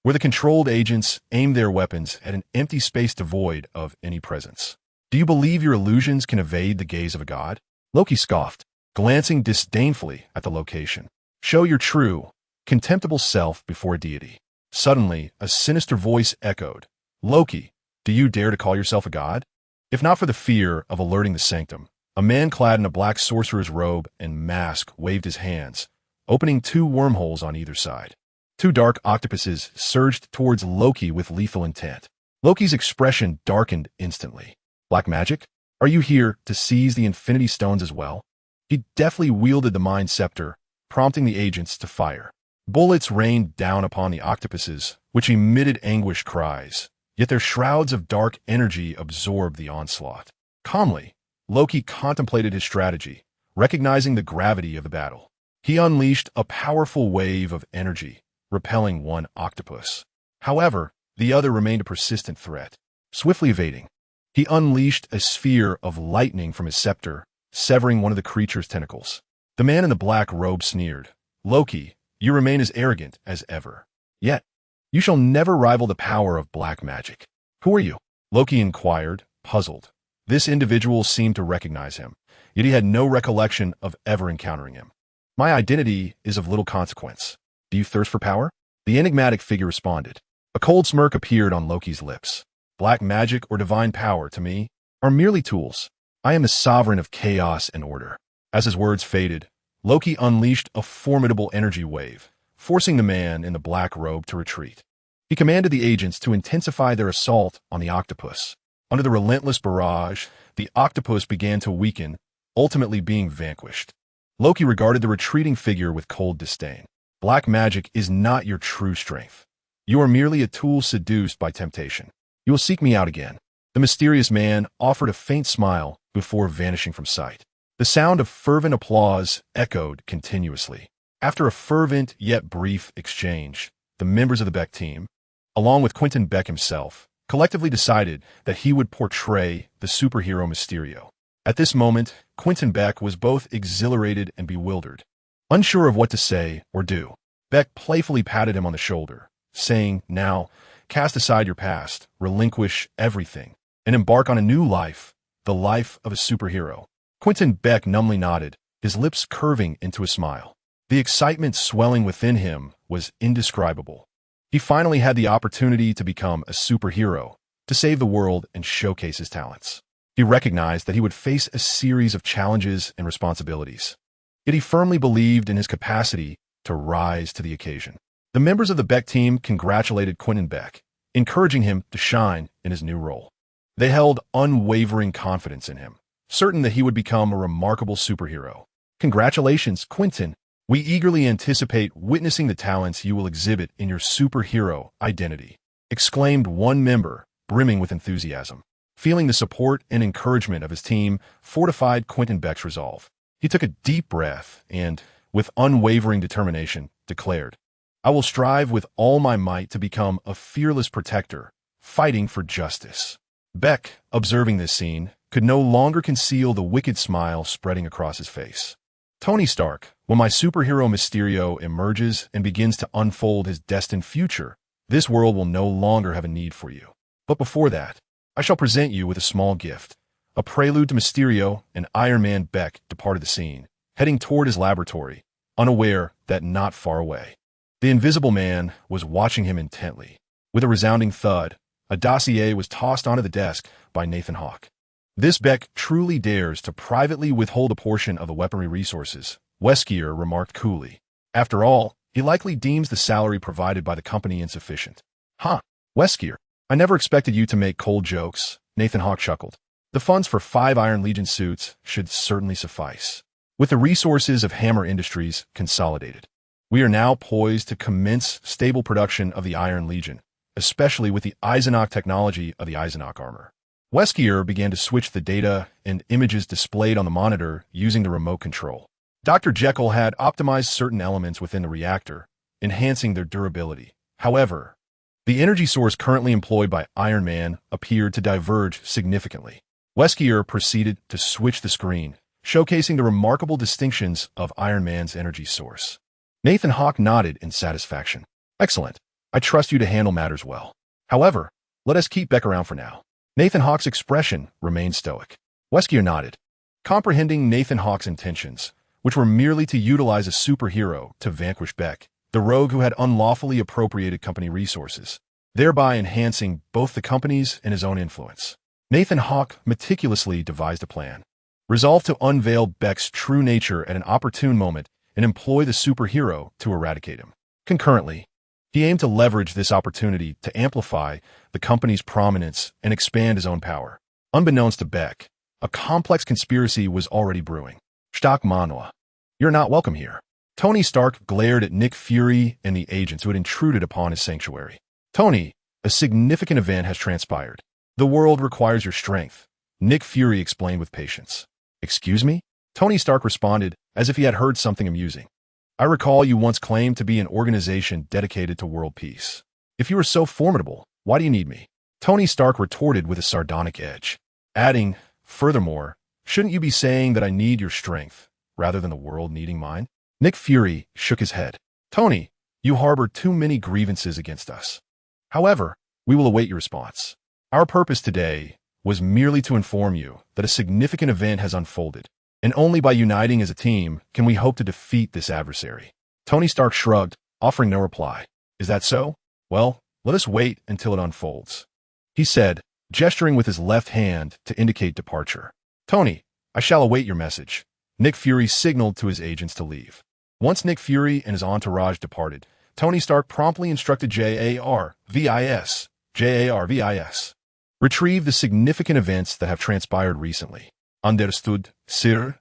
where the controlled agents aimed their weapons at an empty space devoid of any presence. "Do you believe your illusions can evade the gaze of a god?" Loki scoffed, glancing disdainfully at the location. "Show your true, contemptible self before a deity." Suddenly, a sinister voice echoed, "Loki, do you dare to call yourself a god?" If not for the fear of alerting the sanctum, a man clad in a black sorcerer's robe and mask waved his hands, opening two wormholes on either side. Two dark octopuses surged towards Loki with lethal intent. Loki's expression darkened instantly. "Black magic? Are you here to seize the Infinity Stones as well?" He deftly wielded the Mind Scepter, prompting the agents to fire. Bullets rained down upon the octopuses, which emitted anguished cries, yet their shrouds of dark energy absorbed the onslaught. Calmly, Loki contemplated his strategy, recognizing the gravity of the battle. He unleashed a powerful wave of energy, repelling one octopus. However, the other remained a persistent threat. Swiftly evading, he unleashed a sphere of lightning from his scepter, severing one of the creature's tentacles. The man in the black robe sneered, "Loki, you remain as arrogant as ever. Yet, you shall never rival the power of black magic." "Who are you?" Loki inquired, puzzled. This individual seemed to recognize him, yet he had no recollection of ever encountering him. "My identity is of little consequence. Do you thirst for power?" The enigmatic figure responded. A cold smirk appeared on Loki's lips. "Black magic or divine power, to me, are merely tools. I am the sovereign of chaos and order." As his words faded, Loki unleashed a formidable energy wave, forcing the man in the black robe to retreat. He commanded the agents to intensify their assault on the octopus. Under the relentless barrage, the octopus began to weaken, ultimately being vanquished. Loki regarded the retreating figure with cold disdain. "Black magic is not your true strength. You are merely a tool seduced by temptation. You will seek me out again." The mysterious man offered a faint smile before vanishing from sight. The sound of fervent applause echoed continuously. After a fervent yet brief exchange, the members of the Beck team, along with Quentin Beck himself, collectively decided that he would portray the superhero Mysterio. At this moment, Quentin Beck was both exhilarated and bewildered, unsure of what to say or do. Beck playfully patted him on the shoulder, saying, "Now, cast aside your past, relinquish everything, and embark on a new life, the life of a superhero." Quentin Beck numbly nodded, his lips curving into a smile. The excitement swelling within him was indescribable. He finally had the opportunity to become a superhero, to save the world and showcase his talents. He recognized that he would face a series of challenges and responsibilities, yet he firmly believed in his capacity to rise to the occasion. The members of the Beck team congratulated Quentin Beck, encouraging him to shine in his new role. They held unwavering confidence in him, certain that he would become a remarkable superhero. "Congratulations, Quentin. We eagerly anticipate witnessing the talents you will exhibit in your superhero identity," exclaimed one member, brimming with enthusiasm. Feeling the support and encouragement of his team fortified Quentin Beck's resolve. He took a deep breath and, with unwavering determination, declared, "I will strive with all my might to become a fearless protector, fighting for justice." Beck, observing this scene, could no longer conceal the wicked smile spreading across his face. "Tony Stark, when my superhero Mysterio emerges and begins to unfold his destined future, this world will no longer have a need for you. But before that, I shall present you with a small gift." A prelude to Mysterio, and Iron Man Beck departed the scene, heading toward his laboratory, unaware that not far away, The Invisible Man was watching him intently. With a resounding thud, a dossier was tossed onto the desk by Nathan Hawke. This Beck truly dares to privately withhold a portion of the weaponry resources, Wesker remarked coolly. After all, he likely deems the salary provided by the company insufficient. Huh, Wesker, I never expected you to make cold jokes, Nathan Hawke chuckled. The funds for 5 Iron Legion suits should certainly suffice. With the resources of Hammer Industries consolidated, we are now poised to commence stable production of the Iron Legion, especially with the Eisenach technology of the Eisenach armor. Wesker began to switch the data and images displayed on the monitor using the remote control. Dr. Jekyll had optimized certain elements within the reactor, enhancing their durability. However, the energy source currently employed by Iron Man appeared to diverge significantly. Wesker proceeded to switch the screen, showcasing the remarkable distinctions of Iron Man's energy source. Nathan Hawke nodded in satisfaction. Excellent. I trust you to handle matters well. However, let us keep Beck around for now. Nathan Hawke's expression remained stoic. Wesker nodded, comprehending Nathan Hawke's intentions, which were merely to utilize a superhero to vanquish Beck, the rogue who had unlawfully appropriated company resources, thereby enhancing both the company's and his own influence. Nathan Hawke meticulously devised a plan, resolved to unveil Beck's true nature at an opportune moment and employ the superhero to eradicate him. Concurrently, he aimed to leverage this opportunity to amplify the company's prominence and expand his own power. Unbeknownst to Beck, a complex conspiracy was already brewing. Stock Manwa, you're not welcome here. Tony Stark glared at Nick Fury and the agents who had intruded upon his sanctuary. Tony, a significant event has transpired. The world requires your strength, Nick Fury explained with patience. Excuse me? Tony Stark responded as if he had heard something amusing. I recall you once claimed to be an organization dedicated to world peace. If you are so formidable, why do you need me? Tony Stark retorted with a sardonic edge, adding, furthermore, shouldn't you be saying that I need your strength, rather than the world needing mine? Nick Fury shook his head. Tony, you harbor too many grievances against us. However, we will await your response. Our purpose today was merely to inform you that a significant event has unfolded, and only by uniting as a team can we hope to defeat this adversary. Tony Stark shrugged, offering no reply. Is that so? Well, let us wait until it unfolds, he said, gesturing with his left hand to indicate departure. Tony, I shall await your message. Nick Fury signaled to his agents to leave. Once Nick Fury and his entourage departed, Tony Stark promptly instructed JARVIS, retrieve the significant events that have transpired recently. Understood, sir.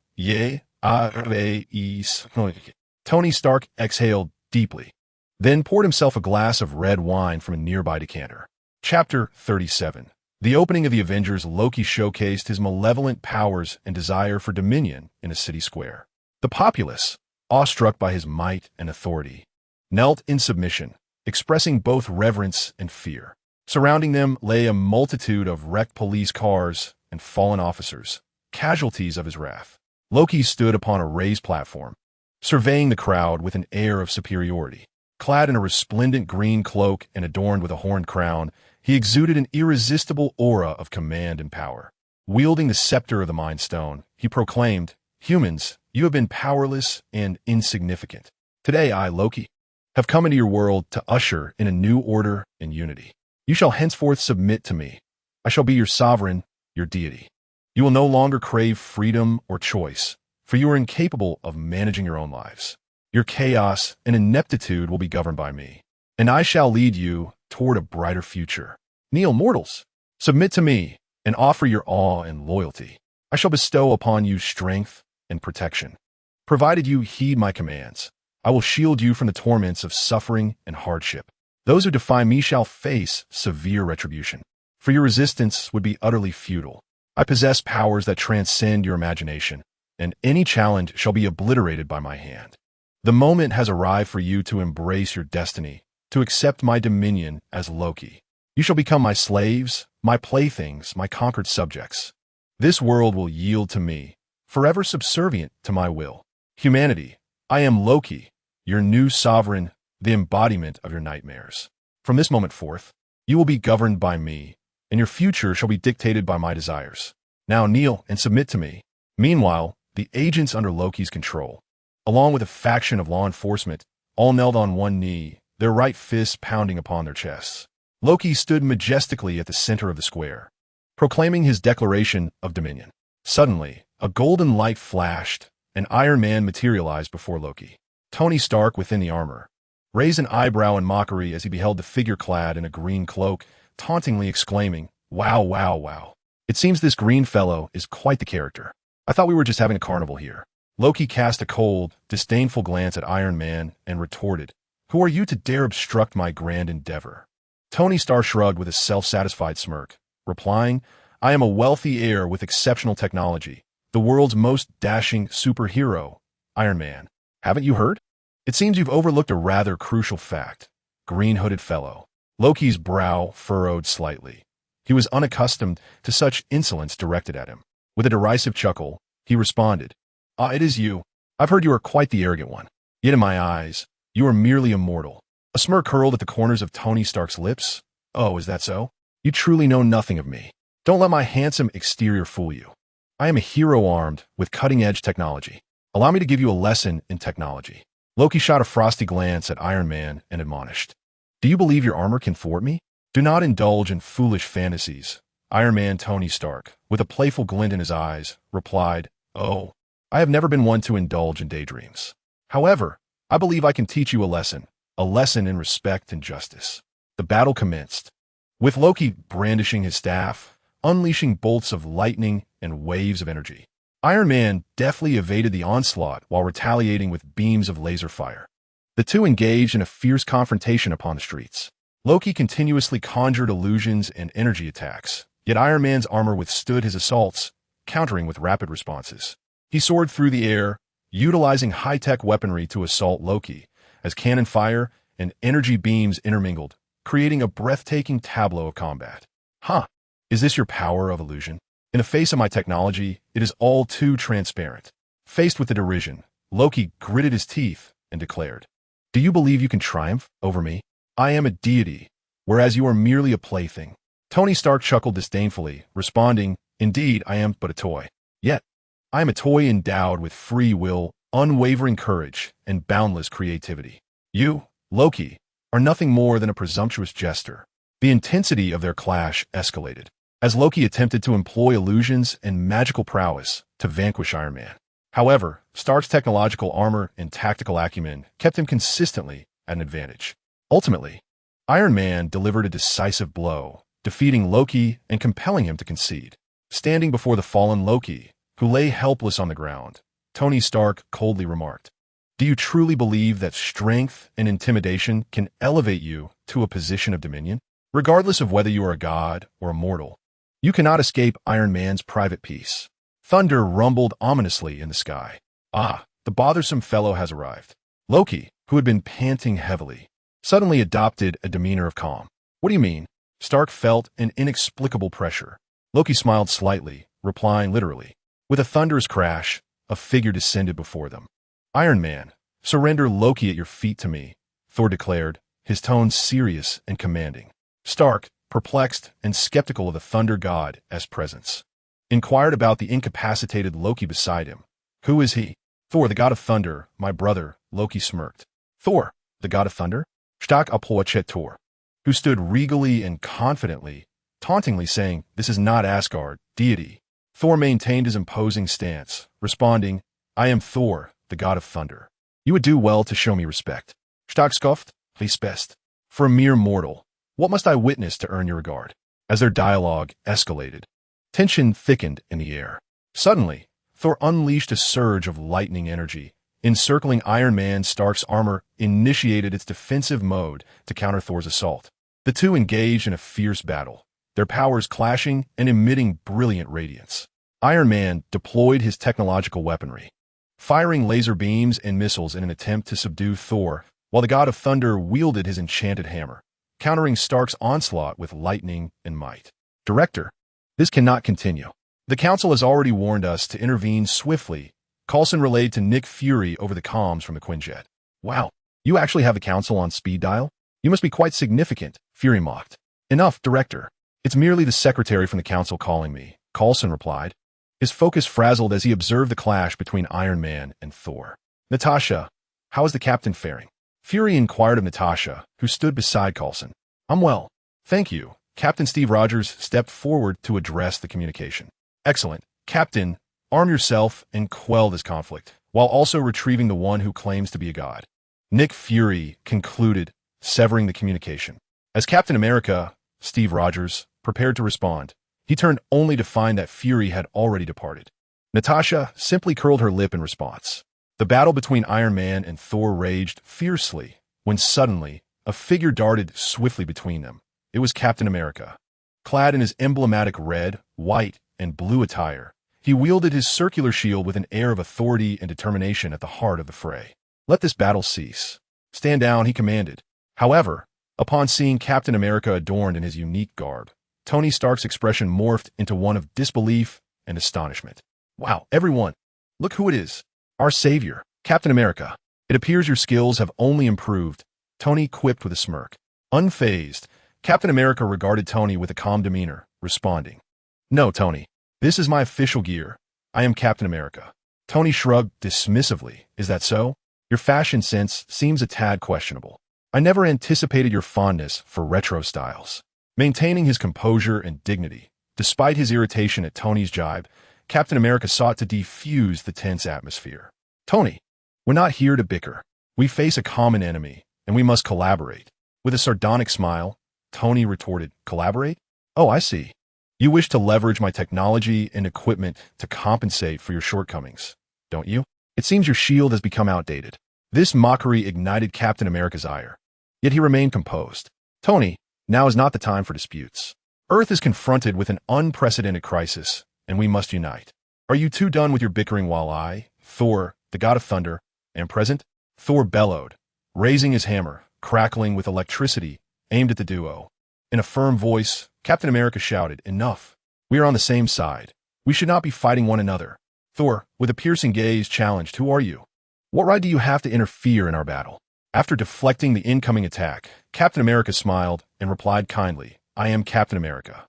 Tony Stark exhaled deeply, then poured himself a glass of red wine from a nearby decanter. Chapter 37. The opening of the Avengers, Loki showcased his malevolent powers and desire for dominion in a city square. The populace, awestruck by his might and authority, knelt in submission, expressing both reverence and fear. Surrounding them lay a multitude of wrecked police cars and fallen officers, casualties of his wrath. Loki stood upon a raised platform, surveying the crowd with an air of superiority. Clad in a resplendent green cloak and adorned with a horned crown, he exuded an irresistible aura of command and power. Wielding the scepter of the Mind Stone, he proclaimed, "Humans, you have been powerless and insignificant. Today I, Loki, have come into your world to usher in a new order and unity. You shall henceforth submit to me. I shall be your sovereign, your deity. You will no longer crave freedom or choice, for you are incapable of managing your own lives. Your chaos and ineptitude will be governed by me, and I shall lead you toward a brighter future. Kneel, mortals, submit to me and offer your awe and loyalty. I shall bestow upon you strength and protection. Provided you heed my commands, I will shield you from the torments of suffering and hardship. Those who defy me shall face severe retribution, for your resistance would be utterly futile. I possess powers that transcend your imagination, and any challenge shall be obliterated by my hand. The moment has arrived for you to embrace your destiny, to accept my dominion as Loki. You shall become my slaves, my playthings, my conquered subjects. This world will yield to me, forever subservient to my will. Humanity, I am Loki, your new sovereign, the embodiment of your nightmares. From this moment forth, you will be governed by me, and your future shall be dictated by my desires. Now kneel and submit to me." Meanwhile, the agents under Loki's control, along with a faction of law enforcement, all knelt on one knee, their right fists pounding upon their chests. Loki stood majestically at the center of the square, proclaiming his declaration of dominion. Suddenly, a golden light flashed, and Iron Man materialized before Loki. Tony Stark, within the armor, raised an eyebrow in mockery as he beheld the figure clad in a green cloak, tauntingly exclaiming, "Wow, wow, wow. It seems this green fellow is quite the character. I thought we were just having a carnival here." Loki cast a cold, disdainful glance at Iron Man and retorted, "Who are you to dare obstruct my grand endeavor?" Tony Stark shrugged with a self-satisfied smirk, replying, "I am a wealthy heir with exceptional technology, the world's most dashing superhero, Iron Man. Haven't you heard? It seems you've overlooked a rather crucial fact. Green-hooded fellow." Loki's brow furrowed slightly. He was unaccustomed to such insolence directed at him. With a derisive chuckle, he responded, "Ah, it is you. I've heard you are quite the arrogant one. Yet in my eyes, you are merely a mortal." A smirk curled at the corners of Tony Stark's lips. "Oh, is that so? You truly know nothing of me. Don't let my handsome exterior fool you. I am a hero armed with cutting-edge technology. Allow me to give you a lesson in technology." Loki shot a frosty glance at Iron Man and admonished, "Do you believe your armor can thwart me? Do not indulge in foolish fantasies." Iron Man Tony Stark, with a playful glint in his eyes, replied, "Oh, I have never been one to indulge in daydreams. However, I believe I can teach you a lesson in respect and justice." The battle commenced, with Loki brandishing his staff, unleashing bolts of lightning and waves of energy. Iron Man deftly evaded the onslaught while retaliating with beams of laser fire. The two engaged in a fierce confrontation upon the streets. Loki continuously conjured illusions and energy attacks, yet Iron Man's armor withstood his assaults, countering with rapid responses. He soared through the air, utilizing high-tech weaponry to assault Loki, as cannon fire and energy beams intermingled, creating a breathtaking tableau of combat. "Huh, is this your power of illusion? In the face of my technology, it is all too transparent." Faced with the derision, Loki gritted his teeth and declared, "Do you believe you can triumph over me? I am a deity, whereas you are merely a plaything." Tony Stark chuckled disdainfully, responding, "Indeed, I am but a toy. Yet, I am a toy endowed with free will, unwavering courage, and boundless creativity. You, Loki, are nothing more than a presumptuous jester." The intensity of their clash escalated, as Loki attempted to employ illusions and magical prowess to vanquish Iron Man. However, Stark's technological armor and tactical acumen kept him consistently at an advantage. Ultimately, Iron Man delivered a decisive blow, defeating Loki and compelling him to concede. Standing before the fallen Loki, who lay helpless on the ground, Tony Stark coldly remarked, "Do you truly believe that strength and intimidation can elevate you to a position of dominion? Regardless of whether you are a god or a mortal, you cannot escape Iron Man's private peace." Thunder rumbled ominously in the sky. "Ah, the bothersome fellow has arrived." Loki, who had been panting heavily, suddenly adopted a demeanor of calm. "What do you mean?" Stark felt an inexplicable pressure. Loki smiled slightly, replying literally. With a thunderous crash, a figure descended before them. "Iron Man, surrender Loki at your feet to me," Thor declared, his tone serious and commanding. Stark, perplexed and skeptical of the Thunder God as presence, inquired about the incapacitated Loki beside him. "Who is he?" "Thor, the god of thunder, my brother," Loki smirked. "Thor, the god of thunder?" Stark approached Thor, who stood regally and confidently, tauntingly saying, "This is not Asgard, deity." Thor maintained his imposing stance, responding, "I am Thor, the god of thunder. You would do well to show me respect." Stark scoffed, "Respect? For a mere mortal, what must I witness to earn your regard?" As their dialogue escalated, tension thickened in the air. Suddenly, Thor unleashed a surge of lightning energy. Encircling Iron Man, Stark's armor initiated its defensive mode to counter Thor's assault. The two engaged in a fierce battle, their powers clashing and emitting brilliant radiance. Iron Man deployed his technological weaponry, firing laser beams and missiles in an attempt to subdue Thor, while the god of thunder wielded his enchanted hammer, countering Stark's onslaught with lightning and might. "Director, this cannot continue. The Council has already warned us to intervene swiftly," Coulson relayed to Nick Fury over the comms from the Quinjet. "Wow, you actually have the Council on speed dial? You must be quite significant," Fury mocked. "Enough, Director. It's merely the secretary from the Council calling me," Coulson replied. His focus frazzled as he observed the clash between Iron Man and Thor. "Natasha, how is the captain faring?" Fury inquired of Natasha, who stood beside Coulson. I'm well. Thank you. Captain Steve Rogers stepped forward to address the communication. Excellent. Captain, arm yourself and quell this conflict, while also retrieving the one who claims to be a god. Nick Fury concluded, severing the communication. As Captain America, Steve Rogers, prepared to respond, he turned only to find that Fury had already departed. Natasha simply curled her lip in response. The battle between Iron Man and Thor raged fiercely, when suddenly, a figure darted swiftly between them. It was Captain America. Clad in his emblematic red, white, and blue attire, he wielded his circular shield with an air of authority and determination at the heart of the fray. Let this battle cease. Stand down, he commanded. However, upon seeing Captain America adorned in his unique garb, Tony Stark's expression morphed into one of disbelief and astonishment. Wow, everyone, look who it is. Our savior, Captain America. It appears your skills have only improved, Tony quipped with a smirk. Unfazed, Captain America regarded Tony with a calm demeanor, responding, No, Tony, this is my official gear. I am Captain America. Tony shrugged dismissively. Is that so? Your fashion sense seems a tad questionable. I never anticipated your fondness for retro styles. Maintaining his composure and dignity, despite his irritation at Tony's jibe, Captain America sought to defuse the tense atmosphere. Tony, we're not here to bicker. We face a common enemy, and we must collaborate. With a sardonic smile, Tony retorted, Collaborate? Oh, I see. You wish to leverage my technology and equipment to compensate for your shortcomings, don't you? It seems your shield has become outdated. This mockery ignited Captain America's ire. Yet he remained composed. Tony, now is not the time for disputes. Earth is confronted with an unprecedented crisis, and we must unite. Are you two done with your bickering while I, Thor, the god of thunder, am present? Thor bellowed, raising his hammer, crackling with electricity, aimed at the duo. In a firm voice, Captain America shouted, Enough. We are on the same side. We should not be fighting one another. Thor, with a piercing gaze, challenged, Who are you? What right do you have to interfere in our battle? After deflecting the incoming attack, Captain America smiled and replied kindly, I am Captain America.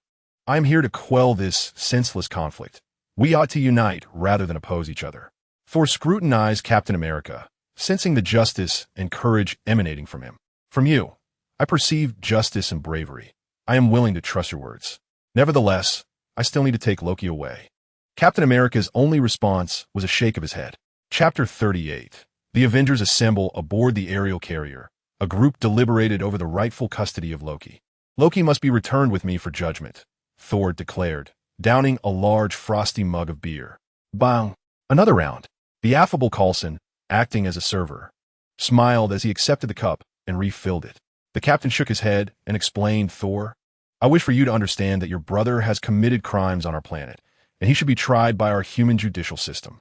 I am here to quell this senseless conflict. We ought to unite rather than oppose each other. Thor scrutinized Captain America, sensing the justice and courage emanating from him. From you, I perceive justice and bravery. I am willing to trust your words. Nevertheless, I still need to take Loki away. Captain America's only response was a shake of his head. Chapter 38. The Avengers assemble aboard the aerial carrier. A group deliberated over the rightful custody of Loki. Loki must be returned with me for judgment, Thor declared, downing a large frosty mug of beer. Bang! Another round. The affable Coulson, acting as a server, smiled as he accepted the cup and refilled it. The captain shook his head and explained, Thor, I wish for you to understand that your brother has committed crimes on our planet, and he should be tried by our human judicial system.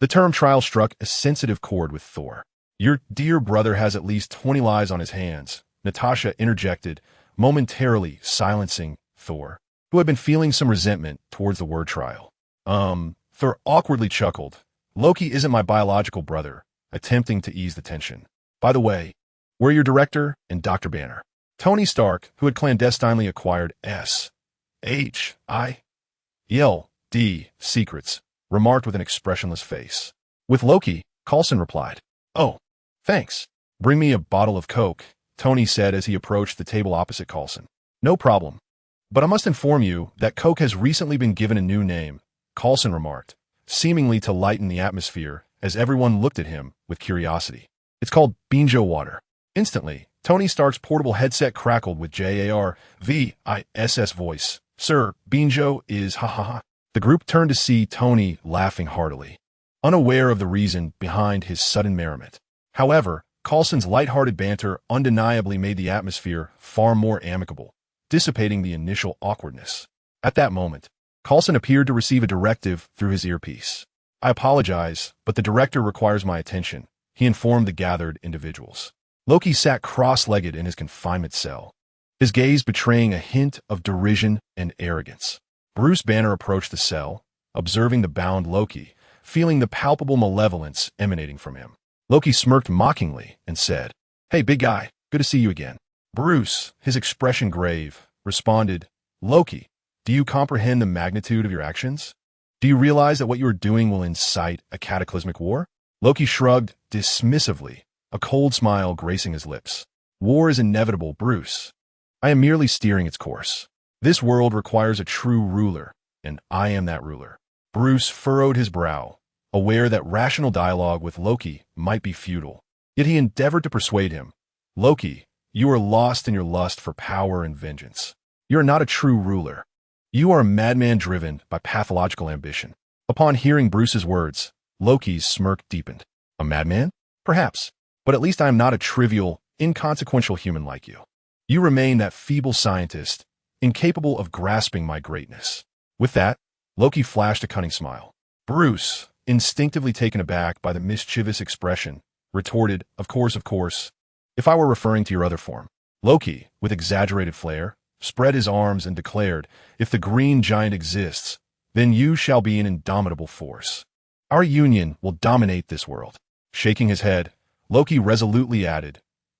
The term trial struck a sensitive chord with Thor. Your dear brother has at least 20 lives on his hands, Natasha interjected, momentarily silencing Thor, who had been feeling some resentment towards the word trial. Thor awkwardly chuckled. Loki isn't my biological brother, attempting to ease the tension. By the way, we're your director and Dr. Banner. Tony Stark, who had clandestinely acquired S.H.I.E.L.D. secrets, remarked with an expressionless face. With Loki, Coulson replied, Oh, thanks. Bring me a bottle of Coke, Tony said as he approached the table opposite Coulson. No problem. But I must inform you that Coke has recently been given a new name, Coulson remarked, seemingly to lighten the atmosphere as everyone looked at him with curiosity. It's called Beanjo Water. Instantly, Tony Stark's portable headset crackled with Jarviss voice. Sir, Beanjo is ha ha ha. The group turned to see Tony laughing heartily, unaware of the reason behind his sudden merriment. However, Coulson's lighthearted banter undeniably made the atmosphere far more amicable, dissipating the initial awkwardness. At that moment, Coulson appeared to receive a directive through his earpiece. I apologize, but the director requires my attention, he informed the gathered individuals. Loki sat cross-legged in his confinement cell, his gaze betraying a hint of derision and arrogance. Bruce Banner approached the cell, observing the bound Loki, feeling the palpable malevolence emanating from him. Loki smirked mockingly and said, Hey, big guy, good to see you again. Bruce, his expression grave, responded, Loki, do you comprehend the magnitude of your actions? Do you realize that what you are doing will incite a cataclysmic war? Loki shrugged dismissively, a cold smile gracing his lips. War is inevitable, Bruce. I am merely steering its course. This world requires a true ruler, and I am that ruler. Bruce furrowed his brow, aware that rational dialogue with Loki might be futile. Yet he endeavored to persuade him. Loki, you are lost in your lust for power and vengeance. You are not a true ruler. You are a madman driven by pathological ambition. Upon hearing Bruce's words, Loki's smirk deepened. A madman? Perhaps. But at least I am not a trivial, inconsequential human like you. You remain that feeble scientist, incapable of grasping my greatness. With that, Loki flashed a cunning smile. Bruce, instinctively taken aback by the mischievous expression, retorted, of course. If I were referring to your other form. Loki, with exaggerated flair, spread his arms and declared, if the green giant exists, then you shall be an indomitable force. Our union will dominate this world. Shaking his head, Loki resolutely added,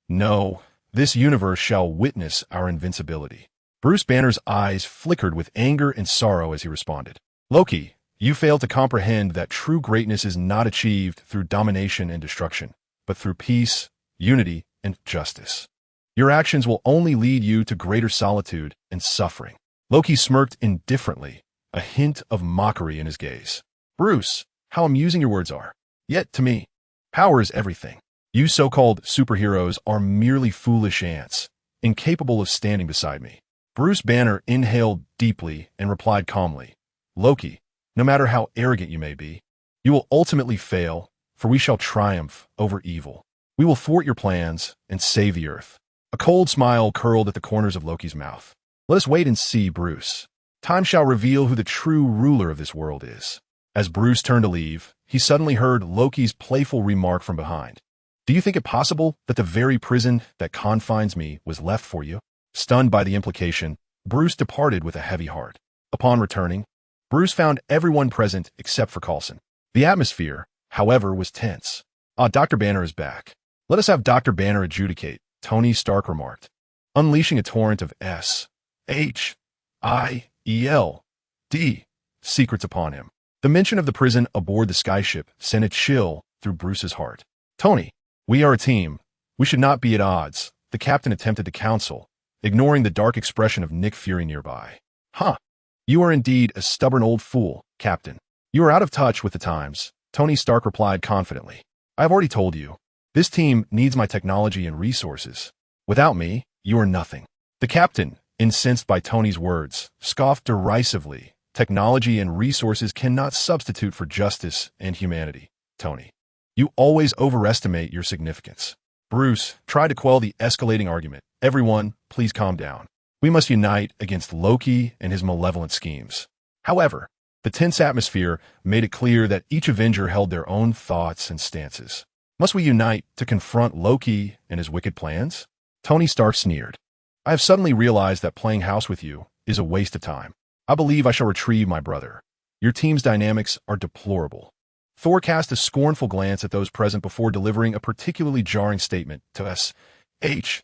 no, this universe shall witness our invincibility. Bruce Banner's eyes flickered with anger and sorrow as he responded. Loki, you fail to comprehend that true greatness is not achieved through domination and destruction, but through peace, unity, and justice. Your actions will only lead you to greater solitude and suffering. Loki smirked indifferently, a hint of mockery in his gaze. Bruce, how amusing your words are. Yet, to me, power is everything. You so-called superheroes are merely foolish ants, incapable of standing beside me. Bruce Banner inhaled deeply and replied calmly, Loki, no matter how arrogant you may be, you will ultimately fail, for we shall triumph over evil. We will thwart your plans and save the Earth. A cold smile curled at the corners of Loki's mouth. Let us wait and see, Bruce. Time shall reveal who the true ruler of this world is. As Bruce turned to leave, he suddenly heard Loki's playful remark from behind. Do you think it possible that the very prison that confines me was left for you? Stunned by the implication, Bruce departed with a heavy heart. Upon returning, Bruce found everyone present except for Coulson. The atmosphere, however, was tense. Dr. Banner is back. Let us have Dr. Banner adjudicate, Tony Stark remarked, unleashing a torrent of S-H-I-E-L-D secrets upon him. The mention of the prison aboard the skyship sent a chill through Bruce's heart. Tony, we are a team. We should not be at odds, the captain attempted to counsel, ignoring the dark expression of Nick Fury nearby. You are indeed a stubborn old fool, Captain. You are out of touch with the times, Tony Stark replied confidently. I have already told you. This team needs my technology and resources. Without me, you are nothing. The captain, incensed by Tony's words, scoffed derisively. Technology and resources cannot substitute for justice and humanity, Tony. You always overestimate your significance. Bruce tried to quell the escalating argument. Everyone, please calm down. We must unite against Loki and his malevolent schemes. However, the tense atmosphere made it clear that each Avenger held their own thoughts and stances. Must we unite to confront Loki and his wicked plans? Tony Stark sneered. I have suddenly realized that playing house with you is a waste of time. I believe I shall retrieve my brother. Your team's dynamics are deplorable. Thor cast a scornful glance at those present before delivering a particularly jarring statement to S-H-I-E-L-D.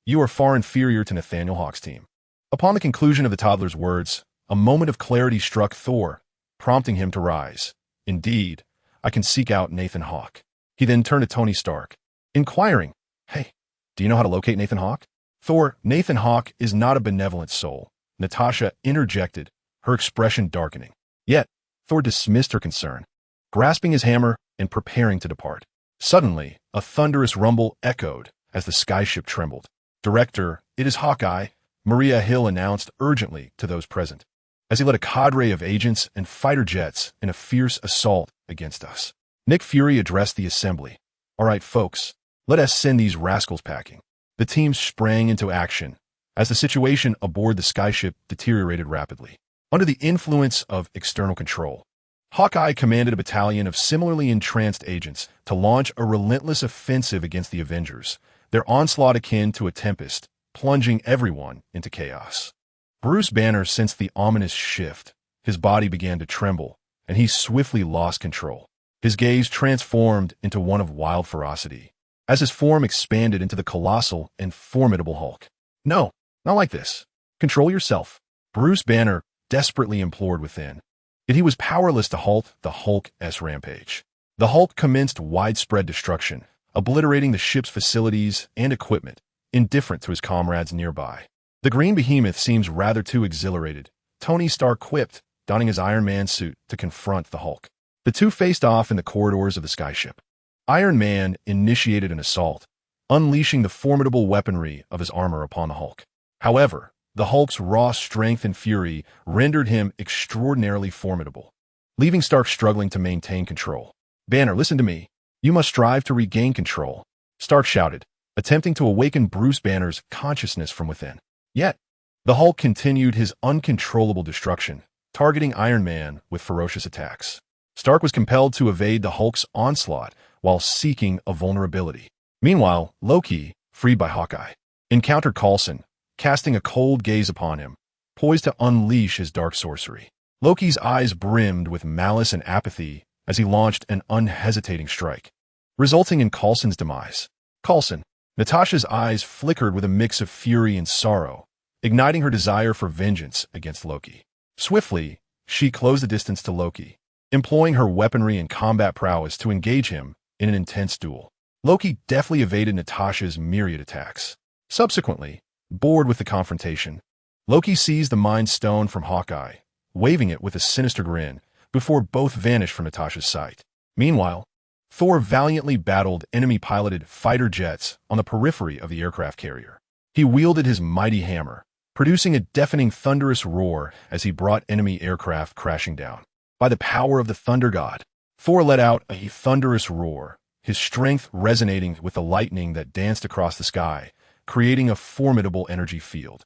You are far inferior to Nathaniel Hawke's team. Upon the conclusion of the toddler's words, a moment of clarity struck Thor, prompting him to rise. Indeed, I can seek out Nathan Hawke. He then turned to Tony Stark, inquiring, Hey, do you know how to locate Nathan Hawke? Thor, Nathan Hawke is not a benevolent soul, Natasha interjected, her expression darkening. Yet, Thor dismissed her concern, grasping his hammer and preparing to depart. Suddenly, a thunderous rumble echoed as the skyship trembled. Director, it is Hawkeye, Maria Hill announced urgently to those present, as he led a cadre of agents and fighter jets in a fierce assault against us. Nick Fury addressed the assembly. All right, folks, let us send these rascals packing. The team sprang into action as the situation aboard the skyship deteriorated rapidly. Under the influence of external control, Hawkeye commanded a battalion of similarly entranced agents to launch a relentless offensive against the Avengers, their onslaught akin to a tempest, plunging everyone into chaos. Bruce Banner sensed the ominous shift. His body began to tremble, and he swiftly lost control. His gaze transformed into one of wild ferocity, as his form expanded into the colossal and formidable Hulk. No, not like this. Control yourself. Bruce Banner desperately implored within. Yet he was powerless to halt the Hulk's rampage. The Hulk commenced widespread destruction, obliterating the ship's facilities and equipment, indifferent to his comrades nearby. The green behemoth seems rather too exhilarated, Tony Stark quipped, donning his Iron Man suit to confront the Hulk. The two faced off in the corridors of the skyship. Iron Man initiated an assault, unleashing the formidable weaponry of his armor upon the Hulk. However, the Hulk's raw strength and fury rendered him extraordinarily formidable, leaving Stark struggling to maintain control. "Banner, listen to me. You must strive to regain control," Stark shouted, attempting to awaken Bruce Banner's consciousness from within. Yet, the Hulk continued his uncontrollable destruction, targeting Iron Man with ferocious attacks. Stark was compelled to evade the Hulk's onslaught while seeking a vulnerability. Meanwhile, Loki, freed by Hawkeye, encountered Coulson, casting a cold gaze upon him, poised to unleash his dark sorcery. Loki's eyes brimmed with malice and apathy as he launched an unhesitating strike, resulting in Coulson's demise. Coulson. Natasha's eyes flickered with a mix of fury and sorrow, igniting her desire for vengeance against Loki. Swiftly, she closed the distance to Loki, employing her weaponry and combat prowess to engage him in an intense duel. Loki deftly evaded Natasha's myriad attacks. Subsequently, bored with the confrontation, Loki seized the Mind Stone from Hawkeye, waving it with a sinister grin, before both vanished from Natasha's sight. Meanwhile, Thor valiantly battled enemy-piloted fighter jets on the periphery of the aircraft carrier. He wielded his mighty hammer, producing a deafening thunderous roar as he brought enemy aircraft crashing down. By the power of the Thunder God, Thor let out a thunderous roar, his strength resonating with the lightning that danced across the sky, creating a formidable energy field.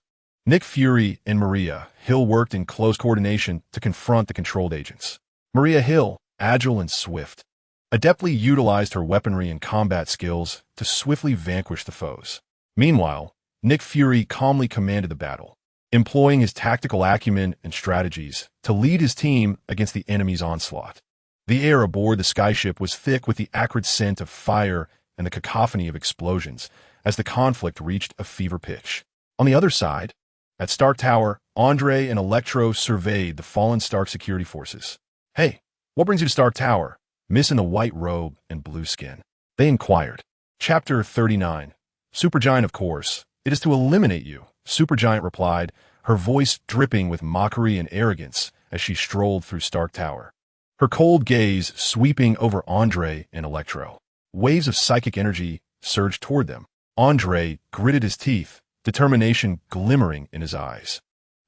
Nick Fury and Maria Hill worked in close coordination to confront the controlled agents. Maria Hill, agile and swift, adeptly utilized her weaponry and combat skills to swiftly vanquish the foes. Meanwhile, Nick Fury calmly commanded the battle, employing his tactical acumen and strategies to lead his team against the enemy's onslaught. The air aboard the skyship was thick with the acrid scent of fire and the cacophony of explosions as the conflict reached a fever pitch. On the other side, at Stark Tower, Andre and Electro surveyed the fallen Stark security forces. "Hey, what brings you to Stark Tower, Miss in the white robe and blue skin?" they inquired. Chapter 39. Supergiant, of course. It is to eliminate you, Supergiant replied, her voice dripping with mockery and arrogance as she strolled through Stark Tower, her cold gaze sweeping over Andre and Electro. Waves of psychic energy surged toward them. Andre gritted his teeth, determination glimmering in his eyes.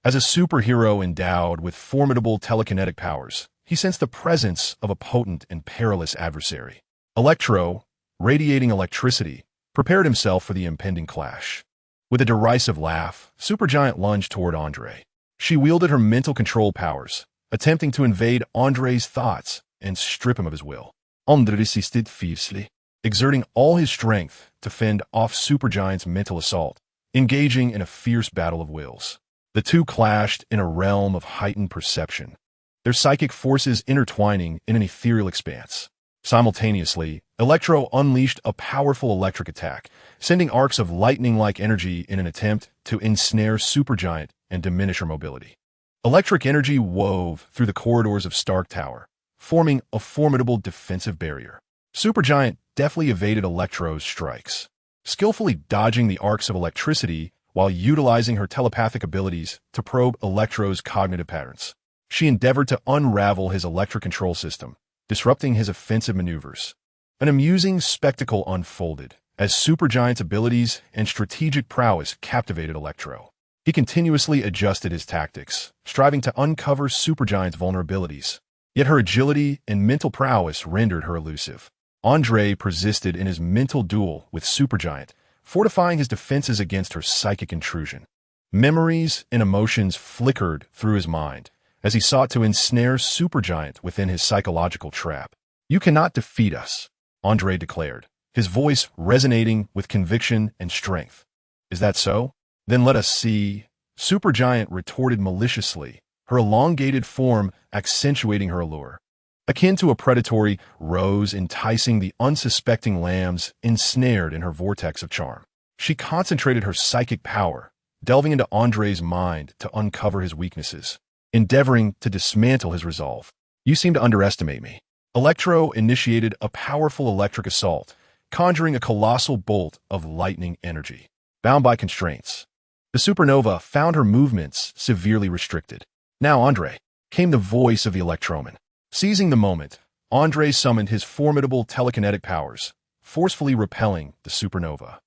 As a superhero endowed with formidable telekinetic powers, he sensed the presence of a potent and perilous adversary. Electro, radiating electricity, prepared himself for the impending clash. With a derisive laugh, Supergiant lunged toward Andre. She wielded her mental control powers, attempting to invade Andre's thoughts and strip him of his will. Andre resisted fiercely, exerting all his strength to fend off Supergiant's mental assault, engaging in a fierce battle of wills. The two clashed in a realm of heightened perception, their psychic forces intertwining in an ethereal expanse. Simultaneously, Electro unleashed a powerful electric attack, sending arcs of lightning-like energy in an attempt to ensnare Supergiant and diminish her mobility. Electric energy wove through the corridors of Stark Tower, forming a formidable defensive barrier. Supergiant deftly evaded Electro's strikes, skillfully dodging the arcs of electricity while utilizing her telepathic abilities to probe Electro's cognitive patterns. She endeavored to unravel his electric control system, disrupting his offensive maneuvers. An amusing spectacle unfolded as Supergiant's abilities and strategic prowess captivated Electro. He continuously adjusted his tactics, striving to uncover Supergiant's vulnerabilities. Yet her agility and mental prowess rendered her elusive. Andre persisted in his mental duel with Supergiant, fortifying his defenses against her psychic intrusion. Memories and emotions flickered through his mind as he sought to ensnare Supergiant within his psychological trap. "You cannot defeat us," Andre declared, his voice resonating with conviction and strength. "Is that so? Then let us see," Supergiant retorted maliciously, her elongated form accentuating her allure. Akin to a predatory rose enticing the unsuspecting lambs ensnared in her vortex of charm. She concentrated her psychic power, delving into Andre's mind to uncover his weaknesses, endeavoring to dismantle his resolve. "You seem to underestimate me," Electro initiated a powerful electric assault, conjuring a colossal bolt of lightning energy. Bound by constraints, the supernova found her movements severely restricted. Now, Andre, came the voice of the Electroman. Seizing the moment, Andre summoned his formidable telekinetic powers, forcefully repelling the supernova.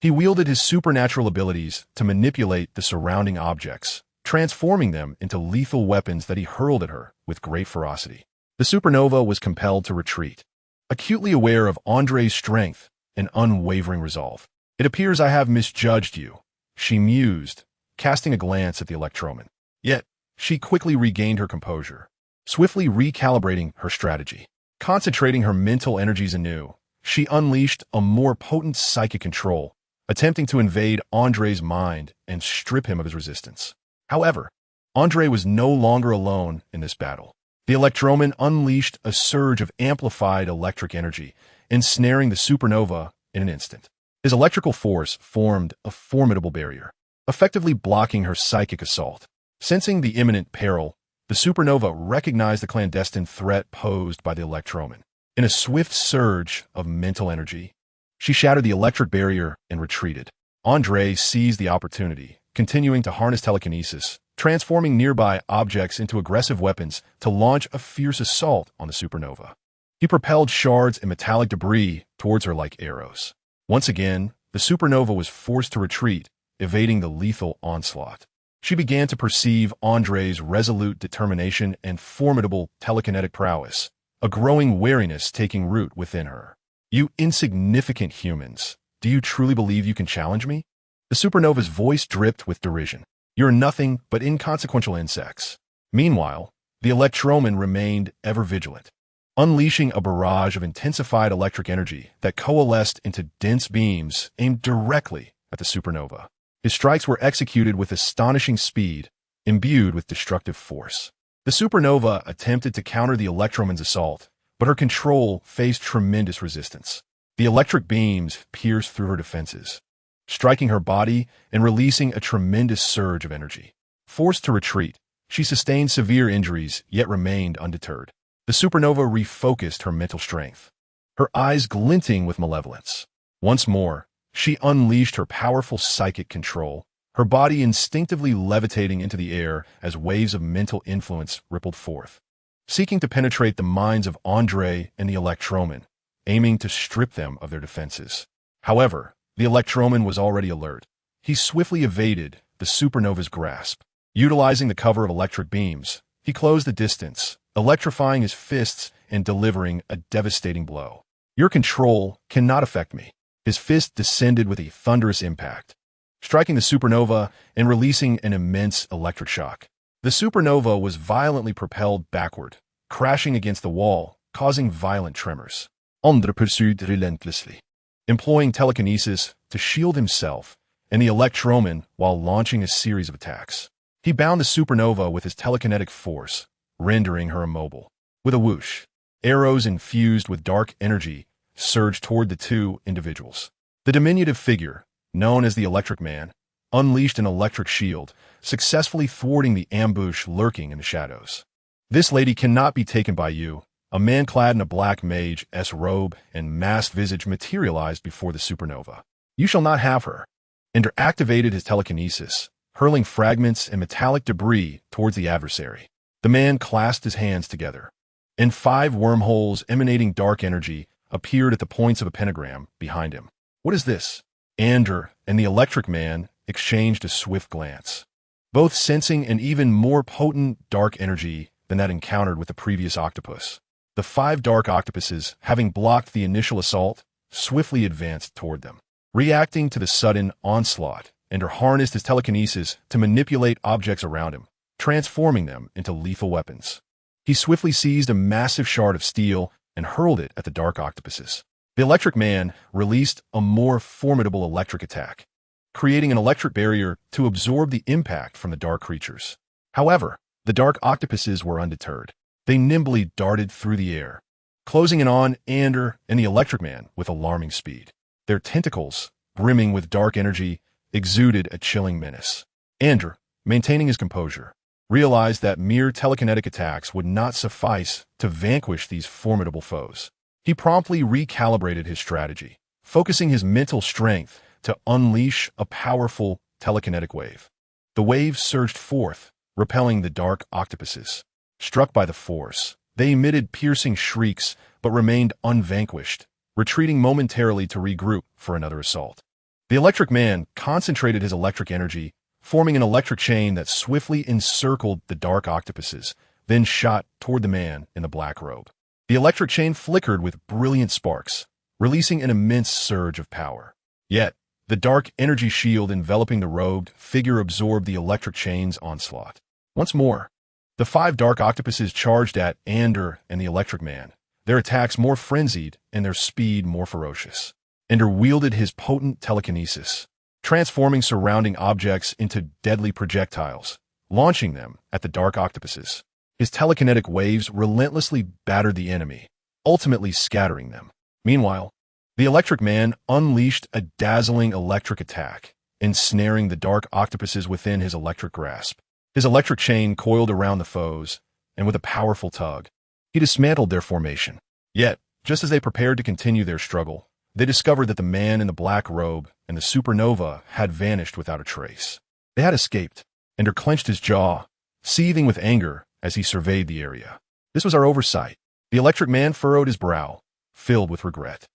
He wielded his supernatural abilities to manipulate the surrounding objects, transforming them into lethal weapons that he hurled at her with great ferocity. The supernova was compelled to retreat, acutely aware of Andre's strength and unwavering resolve. "It appears I have misjudged you," she mused, casting a glance at the Electroman. Yet, she quickly regained her composure, swiftly recalibrating her strategy. Concentrating her mental energies anew, she unleashed a more potent psychic control, attempting to invade Andre's mind and strip him of his resistance. However, Andre was no longer alone in this battle. The Electroman unleashed a surge of amplified electric energy, ensnaring the supernova in an instant. His electrical force formed a formidable barrier, effectively blocking her psychic assault. Sensing the imminent peril, the supernova recognized the clandestine threat posed by the Electroman. In a swift surge of mental energy, she shattered the electric barrier and retreated. Andre seized the opportunity, continuing to harness telekinesis, transforming nearby objects into aggressive weapons to launch a fierce assault on the supernova. He propelled shards and metallic debris towards her like arrows. Once again, the supernova was forced to retreat, evading the lethal onslaught. She began to perceive Andre's resolute determination and formidable telekinetic prowess, a growing wariness taking root within her. "You insignificant humans, do you truly believe you can challenge me?" The supernova's voice dripped with derision. "You're nothing but inconsequential insects." Meanwhile, the Electroman remained ever vigilant, unleashing a barrage of intensified electric energy that coalesced into dense beams aimed directly at the supernova. His strikes were executed with astonishing speed, imbued with destructive force. The supernova attempted to counter the Electroman's assault, but her control faced tremendous resistance. The electric beams pierced through her defenses, striking her body and releasing a tremendous surge of energy. Forced to retreat, she sustained severe injuries yet remained undeterred. The supernova refocused her mental strength, her eyes glinting with malevolence. Once more, she unleashed her powerful psychic control, her body instinctively levitating into the air as waves of mental influence rippled forth, seeking to penetrate the minds of Andre and the Electroman, aiming to strip them of their defenses. However, the Electroman was already alert. He swiftly evaded the supernova's grasp. Utilizing the cover of electric beams, he closed the distance, electrifying his fists and delivering a devastating blow. "Your control cannot affect me." His fist descended with a thunderous impact, striking the supernova and releasing an immense electric shock. The supernova was violently propelled backward, crashing against the wall, causing violent tremors. Andre pursued relentlessly, employing telekinesis to shield himself and the Electroman while launching a series of attacks. He bound the supernova with his telekinetic force, rendering her immobile. With a whoosh, arrows infused with dark energy surged toward the two individuals. The diminutive figure, known as the Electric Man, unleashed an electric shield, successfully thwarting the ambush lurking in the shadows. "This lady cannot be taken by you." A man clad in a black mage-esque robe and masked visage materialized before the supernova. "You shall not have her." Ender activated his telekinesis, hurling fragments and metallic debris towards the adversary. The man clasped his hands together, and 5 wormholes emanating dark energy appeared at the points of a pentagram behind him. "What is this?" Ender and the Electric Man exchanged a swift glance, both sensing an even more potent dark energy than that encountered with the previous octopus. The 5 dark octopuses, having blocked the initial assault, swiftly advanced toward them. Reacting to the sudden onslaught, Ender harnessed his telekinesis to manipulate objects around him, transforming them into lethal weapons. He swiftly seized a massive shard of steel and hurled it at the dark octopuses. The Electric Man released a more formidable electric attack, creating an electric barrier to absorb the impact from the dark creatures. However, the dark octopuses were undeterred. They nimbly darted through the air, closing in on Ender and the Electric Man with alarming speed. Their tentacles, brimming with dark energy, exuded a chilling menace. Ender, maintaining his composure, realized that mere telekinetic attacks would not suffice to vanquish these formidable foes. He promptly recalibrated his strategy, focusing his mental strength to unleash a powerful telekinetic wave. The wave surged forth, repelling the dark octopuses. Struck by the force, they emitted piercing shrieks but remained unvanquished, retreating momentarily to regroup for another assault. The electric man concentrated his electric energy, forming an electric chain that swiftly encircled the dark octopuses, then shot toward the man in the black robe. The electric chain flickered with brilliant sparks, releasing an immense surge of power. Yet, the dark energy shield enveloping the robed figure absorbed the electric chain's onslaught. Once more, the 5 dark octopuses charged at Ender and the electric man, their attacks more frenzied and their speed more ferocious. Ender wielded his potent telekinesis, transforming surrounding objects into deadly projectiles, launching them at the dark octopuses. His telekinetic waves relentlessly battered the enemy, ultimately scattering them. Meanwhile, the electric man unleashed a dazzling electric attack, ensnaring the dark octopuses within his electric grasp. His electric chain coiled around the foes, and with a powerful tug, he dismantled their formation. Yet, just as they prepared to continue their struggle, they discovered that the man in the black robe and the supernova had vanished without a trace. They had escaped. Ender clenched his jaw, seething with anger as he surveyed the area. This was our oversight. The electric man furrowed his brow, filled with regret.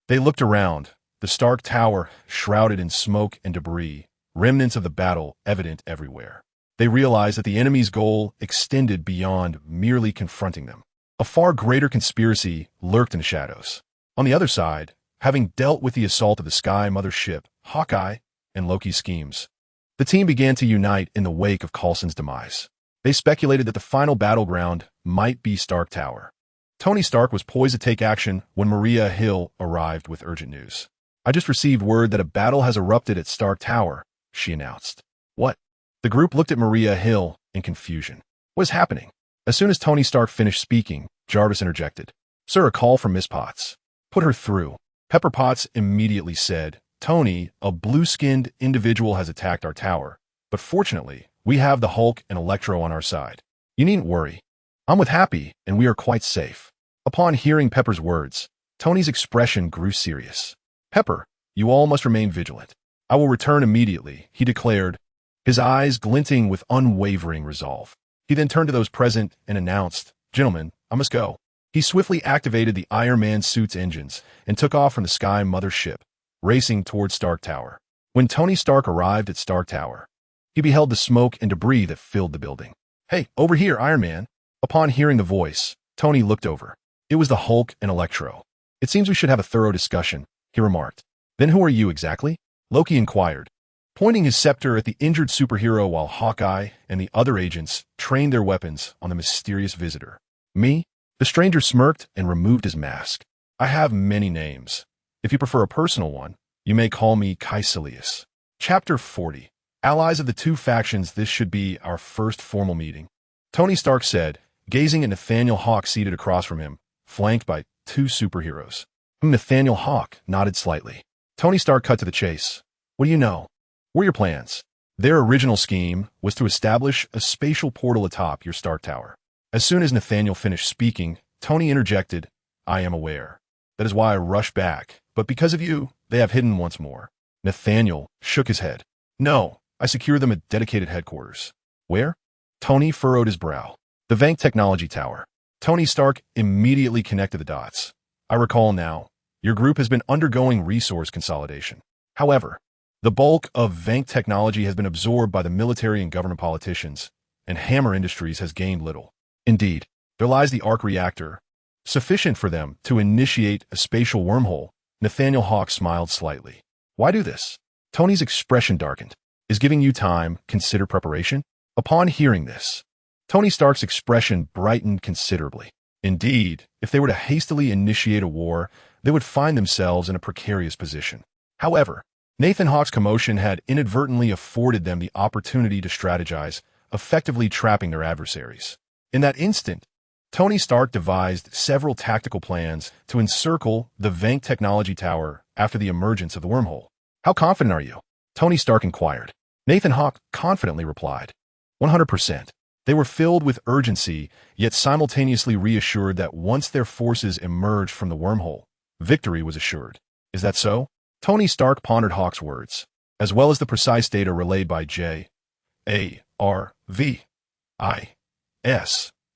They looked around, the stark tower shrouded in smoke and debris, remnants of the battle evident everywhere. They realized that the enemy's goal extended beyond merely confronting them. A far greater conspiracy lurked in the shadows. On the other side, having dealt with the assault of the Sky Mother ship, Hawkeye, and Loki's schemes, the team began to unite in the wake of Coulson's demise. They speculated that the final battleground might be Stark Tower. Tony Stark was poised to take action when Maria Hill arrived with urgent news. "I just received word that a battle has erupted at Stark Tower," she announced. "What?" The group looked at Maria Hill in confusion. "What is happening?" As soon as Tony Stark finished speaking, Jarvis interjected. "Sir, a call from Miss Potts." "Put her through." Pepper Potts immediately said, "Tony, a blue-skinned individual has attacked our tower, but fortunately, we have the Hulk and Electro on our side. You needn't worry. I'm with Happy, and we are quite safe." Upon hearing Pepper's words, Tony's expression grew serious. "Pepper, you all must remain vigilant. I will return immediately," he declared, his eyes glinting with unwavering resolve. He then turned to those present and announced, "Gentlemen, I must go." He swiftly activated the Iron Man suit's engines and took off from the Sky Mother ship, racing towards Stark Tower. When Tony Stark arrived at Stark Tower, he beheld the smoke and debris that filled the building. "Hey, over here, Iron Man." Upon hearing the voice, Tony looked over. It was the Hulk and Electro. "It seems we should have a thorough discussion," he remarked. "Then who are you exactly?" Loki inquired, pointing his scepter at the injured superhero while Hawkeye and the other agents trained their weapons on the mysterious visitor. "Me?" The stranger smirked and removed his mask. "I have many names. If you prefer a personal one, you may call me Caecilius." Chapter 40. Allies of the two factions, this should be our first formal meeting, Tony Stark said, gazing at Nathaniel Hawke seated across from him, flanked by 2 superheroes. Nathaniel Hawke nodded slightly. Tony Stark cut to the chase. "What do you know? What are your plans?" Their original scheme was to establish a spatial portal atop your Stark Tower. As soon as Nathaniel finished speaking, Tony interjected, "I am aware. That is why I rushed back, but because of you, they have hidden once more." Nathaniel shook his head. "No, I secured them at dedicated headquarters." "Where?" Tony furrowed his brow. "The Vank Technology Tower." Tony Stark immediately connected the dots. "I recall now. Your group has been undergoing resource consolidation. However, the bulk of Vank technology has been absorbed by the military and government politicians, and Hammer Industries has gained little. Indeed, there lies the arc reactor, sufficient for them to initiate a spatial wormhole." Nathaniel Hawke smiled slightly. "Why do this?" Tony's expression darkened. "Is giving you time consider preparation?" Upon hearing this, Tony Stark's expression brightened considerably. Indeed, if they were to hastily initiate a war, they would find themselves in a precarious position. However, Nathan Hawke's commotion had inadvertently afforded them the opportunity to strategize, effectively trapping their adversaries. In that instant, Tony Stark devised several tactical plans to encircle the Vank Technology Tower after the emergence of the wormhole. "How confident are you?" Tony Stark inquired. Nathan Hawke confidently replied, 100%. They were filled with urgency, yet simultaneously reassured that once their forces emerged from the wormhole, victory was assured. Is that so? Tony Stark pondered Hawk's words, as well as the precise data relayed by J.A.R.V.I.S.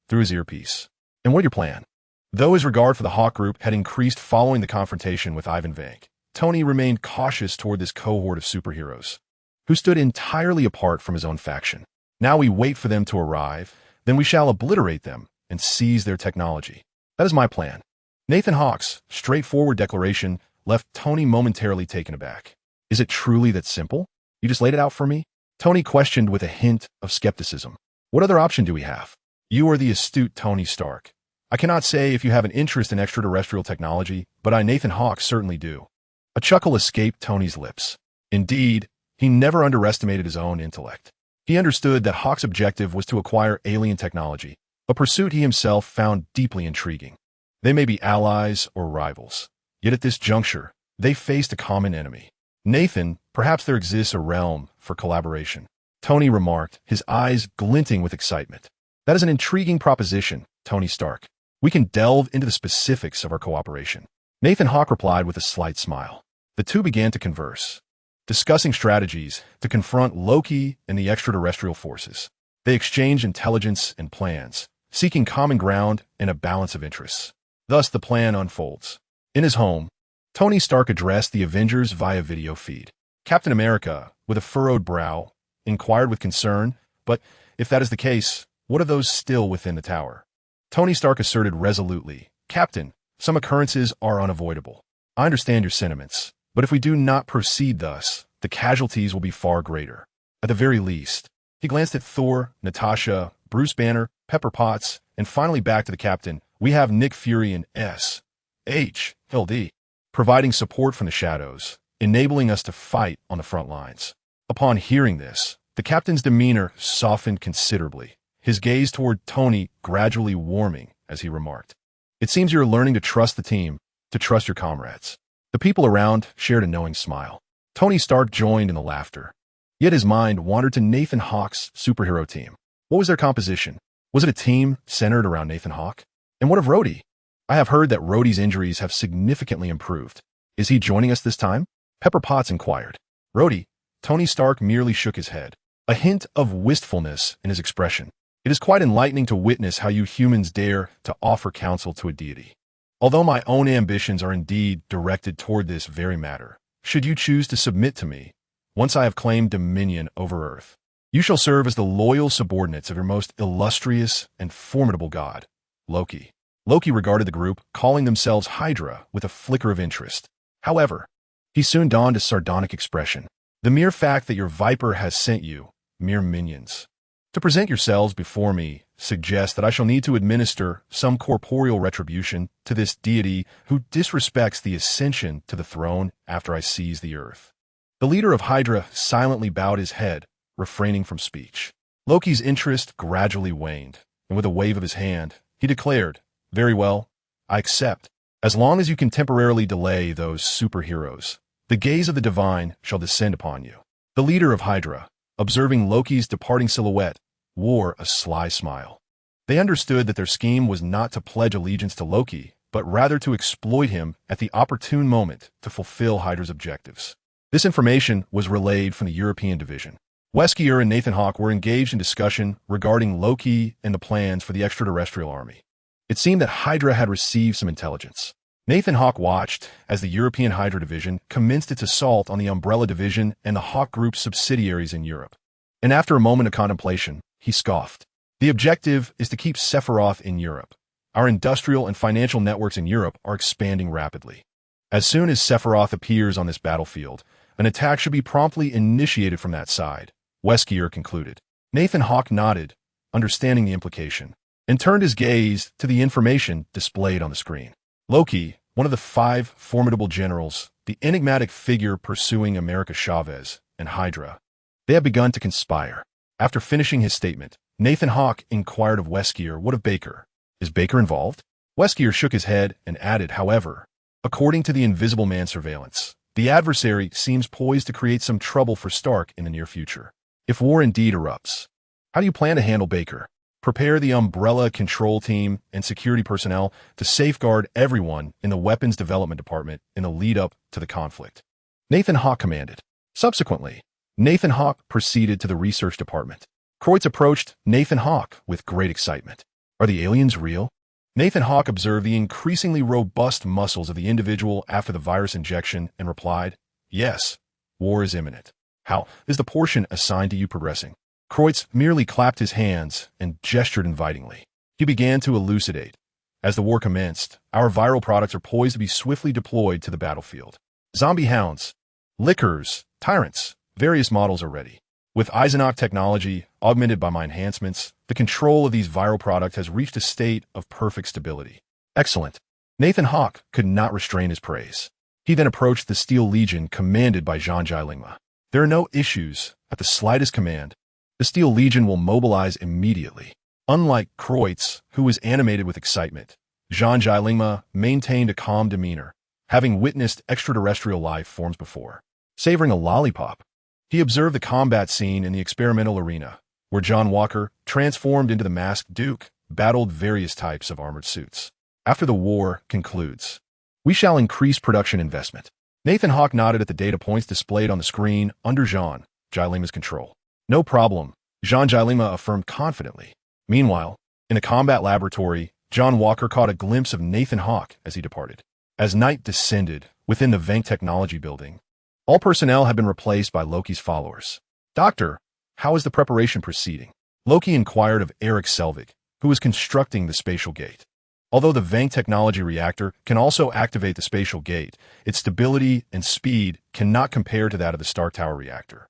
through his earpiece. And what's your plan? Though his regard for the Hawk group had increased following the confrontation with Ivan Vank, Tony remained cautious toward this cohort of superheroes, who stood entirely apart from his own faction. Now we wait for them to arrive, then we shall obliterate them and seize their technology. That is my plan. Nathan Hawke's straightforward declaration left Tony momentarily taken aback. Is it truly that simple? You just laid it out for me? Tony questioned with a hint of skepticism. What other option do we have? You are the astute Tony Stark. I cannot say if you have an interest in extraterrestrial technology, but I, Nathan Hawke, certainly do. A chuckle escaped Tony's lips. Indeed, he never underestimated his own intellect. He understood that Hawke's objective was to acquire alien technology, a pursuit he himself found deeply intriguing. They may be allies or rivals, yet at this juncture, they faced a common enemy. Nathan, perhaps there exists a realm for collaboration. Tony remarked, his eyes glinting with excitement. That is an intriguing proposition, Tony Stark. We can delve into the specifics of our cooperation. Nathan Hawke replied with a slight smile. The two began to converse, discussing strategies to confront Loki and the extraterrestrial forces. They exchanged intelligence and plans, seeking common ground and a balance of interests. Thus the plan unfolds. In his home, Tony Stark addressed the Avengers via video feed. Captain America, with a furrowed brow, inquired with concern, but if that is the case, what of those still within the tower? Tony Stark asserted resolutely, Captain, some occurrences are unavoidable. I understand your sentiments, but if we do not proceed thus, the casualties will be far greater. At the very least, he glanced at Thor, Natasha, Bruce Banner, Pepper Potts, and finally back to the captain. We have Nick Fury and S.H.L.D. providing support from the shadows, enabling us to fight on the front lines. Upon hearing this, the captain's demeanor softened considerably, his gaze toward Tony gradually warming as he remarked, It seems you're learning to trust the team, to trust your comrades. The people around shared a knowing smile. Tony Stark joined in the laughter. Yet his mind wandered to Nathan Hawke's superhero team. What was their composition? Was it a team centered around Nathan Hawke? And what of Rhodey? I have heard that Rhodey's injuries have significantly improved. Is he joining us this time? Pepper Potts inquired. Rhodey, Tony Stark merely shook his head, a hint of wistfulness in his expression. It is quite enlightening to witness how you humans dare to offer counsel to a deity. Although my own ambitions are indeed directed toward this very matter, should you choose to submit to me, once I have claimed dominion over Earth, you shall serve as the loyal subordinates of your most illustrious and formidable god, Loki. Loki regarded the group, calling themselves Hydra, with a flicker of interest. However, he soon donned a sardonic expression. The mere fact that your Viper has sent you, mere minions, to present yourselves before me suggests that I shall need to administer some corporeal retribution to this deity who disrespects the ascension to the throne after I seize the earth. The leader of Hydra silently bowed his head, refraining from speech. Loki's interest gradually waned, and with a wave of his hand, he declared, Very well, I accept. As long as you can temporarily delay those superheroes, the gaze of the divine shall descend upon you. The leader of Hydra, observing Loki's departing silhouette, wore a sly smile. They understood that their scheme was not to pledge allegiance to Loki, but rather to exploit him at the opportune moment to fulfill Hydra's objectives. This information was relayed from the European division. Wesker and Nathan Hawke were engaged in discussion regarding Loki and the plans for the extraterrestrial army. It seemed that Hydra had received some intelligence. Nathan Hawke watched as the European Hydra division commenced its assault on the Umbrella division and the Hawke Group's subsidiaries in Europe. And after a moment of contemplation, he scoffed. The objective is to keep Sephiroth in Europe. Our industrial and financial networks in Europe are expanding rapidly. As soon as Sephiroth appears on this battlefield, an attack should be promptly initiated from that side, Wesker concluded. Nathan Hawke nodded, understanding the implication, and turned his gaze to the information displayed on the screen. Loki, one of the 5 formidable generals, the enigmatic figure pursuing America Chavez and Hydra, they have begun to conspire. After finishing his statement, Nathan Hawke inquired of Wesker, what of Baker? Is Baker involved? Wesker shook his head and added, however, according to the Invisible Man surveillance, the adversary seems poised to create some trouble for Stark in the near future. If war indeed erupts, how do you plan to handle Baker? Prepare the Umbrella Control Team and security personnel to safeguard everyone in the Weapons Development Department in the lead-up to the conflict. Nathan Hawke commanded. Subsequently, Nathan Hawke proceeded to the research department. Kreutz approached Nathan Hawke with great excitement. Are the aliens real? Nathan Hawke observed the increasingly robust muscles of the individual after the virus injection and replied, Yes, war is imminent. How is the portion assigned to you progressing? Kreutz merely clapped his hands and gestured invitingly. He began to elucidate. As the war commenced, our viral products are poised to be swiftly deployed to the battlefield. Zombie hounds, lickers, tyrants, various models are ready. With Eisenach technology, augmented by my enhancements, the control of these viral products has reached a state of perfect stability. Excellent. Nathan Hawke could not restrain his praise. He then approached the Steel Legion commanded by Zhang Jialingma. There are no issues. At the slightest command, the Steel Legion will mobilize immediately. Unlike Kreutz, who was animated with excitement, Zhang Jialingma maintained a calm demeanor, having witnessed extraterrestrial life forms before. Savoring a lollipop, he observed the combat scene in the experimental arena, where John Walker, transformed into the masked Duke, battled various types of armored suits. After the war concludes, we shall increase production investment. Nathan Hawke nodded at the data points displayed on the screen under Zhang Jialingma's control. No problem, Zhang Jialingma affirmed confidently. Meanwhile, in the combat laboratory, John Walker caught a glimpse of Nathan Hawke as he departed. As night descended within the Vank Technology Building, all personnel had been replaced by Loki's followers. Doctor, how is the preparation proceeding? Loki inquired of Eric Selvig, who was constructing the spatial gate. Although the Vank technology reactor can also activate the spatial gate, its stability and speed cannot compare to that of the Star Tower reactor.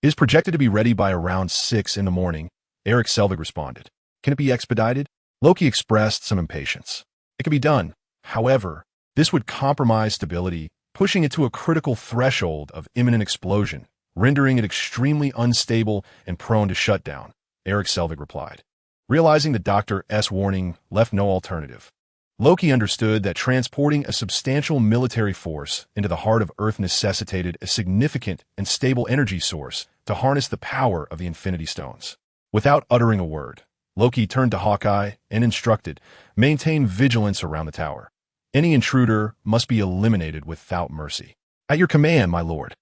It is projected to be ready by around 6 in the morning, Eric Selvig responded. Can it be expedited? Loki expressed some impatience. It can be done. However, this would compromise stability, pushing it to a critical threshold of imminent explosion, rendering it extremely unstable and prone to shutdown, Eric Selvig replied. Realizing the Dr.'s warning left no alternative, Loki understood that transporting a substantial military force into the heart of Earth necessitated a significant and stable energy source to harness the power of the Infinity Stones. Without uttering a word, Loki turned to Hawkeye and instructed, maintain vigilance around the tower. Any intruder must be eliminated without mercy. At your command, my lord.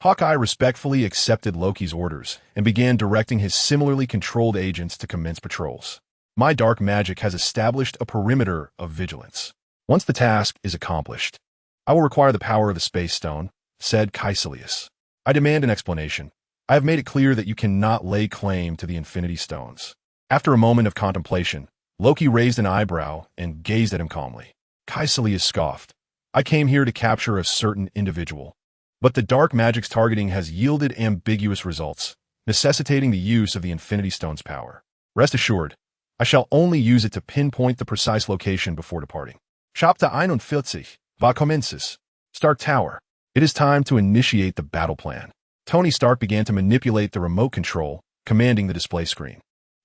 Hawkeye respectfully accepted Loki's orders and began directing his similarly controlled agents to commence patrols. My dark magic has established a perimeter of vigilance. Once the task is accomplished, I will require the power of the Space Stone, said Caecilius. I demand an explanation. I have made it clear that you cannot lay claim to the Infinity Stones. After a moment of contemplation, Loki raised an eyebrow and gazed at him calmly. Caecilius scoffed. I came here to capture a certain individual. But the dark magic's targeting has yielded ambiguous results, necessitating the use of the Infinity Stone's power. Rest assured, I shall only use it to pinpoint the precise location before departing. Chapter 41, va commences. Stark Tower. It is time to initiate the battle plan. Tony Stark began to manipulate the remote control, commanding the display screen.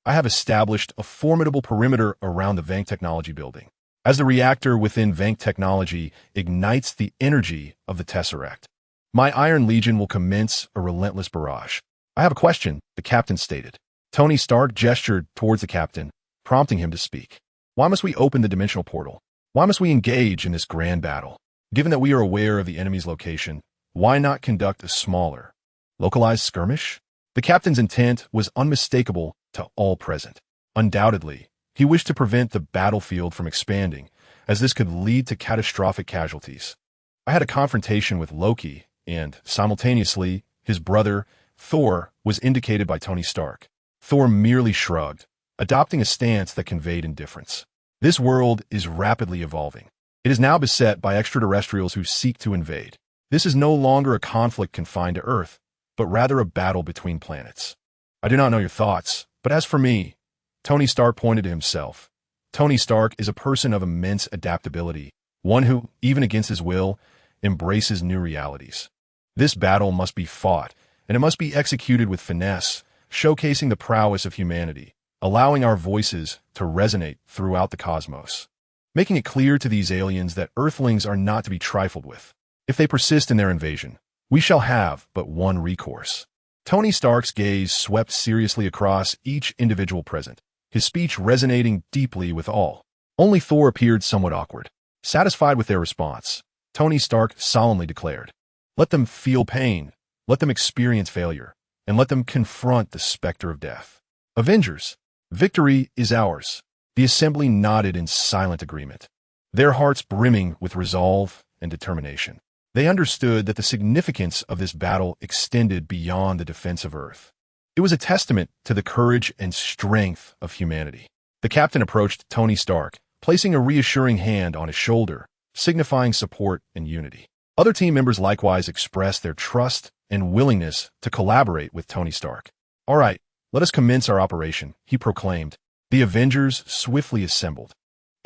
I have established a formidable perimeter around the Vank Technology Building. As the reactor within Vank Technology ignites the energy of the Tesseract, my Iron Legion will commence a relentless barrage. I have a question, the captain stated. Tony Stark gestured towards the captain, prompting him to speak. Why must we open the dimensional portal? Why must we engage in this grand battle? Given that we are aware of the enemy's location, why not conduct a smaller, localized skirmish? The captain's intent was unmistakable to all present. Undoubtedly, he wished to prevent the battlefield from expanding, as this could lead to catastrophic casualties. I had a confrontation with Loki, and, simultaneously, his brother, Thor, was indicated by Tony Stark. Thor merely shrugged, adopting a stance that conveyed indifference. This world is rapidly evolving. It is now beset by extraterrestrials who seek to invade. This is no longer a conflict confined to Earth, but rather a battle between planets. I do not know your thoughts, but as for me, Tony Stark pointed to himself. Tony Stark is a person of immense adaptability, one who, even against his will, embraces new realities. This battle must be fought, and it must be executed with finesse, showcasing the prowess of humanity, allowing our voices to resonate throughout the cosmos, making it clear to these aliens that Earthlings are not to be trifled with. If they persist in their invasion, we shall have but one recourse. Tony Stark's gaze swept seriously across each individual present, his speech resonating deeply with all. Only Thor appeared somewhat awkward. Satisfied with their response, Tony Stark solemnly declared, "Let them feel pain, let them experience failure, and let them confront the specter of death. Avengers, victory is ours." The assembly nodded in silent agreement, their hearts brimming with resolve and determination. They understood that the significance of this battle extended beyond the defense of Earth. It was a testament to the courage and strength of humanity. The captain approached Tony Stark, placing a reassuring hand on his shoulder, signifying support and unity. Other team members likewise expressed their trust and willingness to collaborate with Tony Stark. "All right, let us commence our operation," he proclaimed. The Avengers swiftly assembled,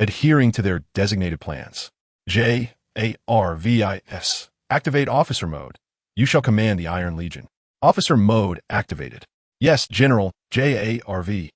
adhering to their designated plans. JARVIS. Activate Officer Mode. You shall command the Iron Legion. Officer Mode activated. Yes, General. JARVIS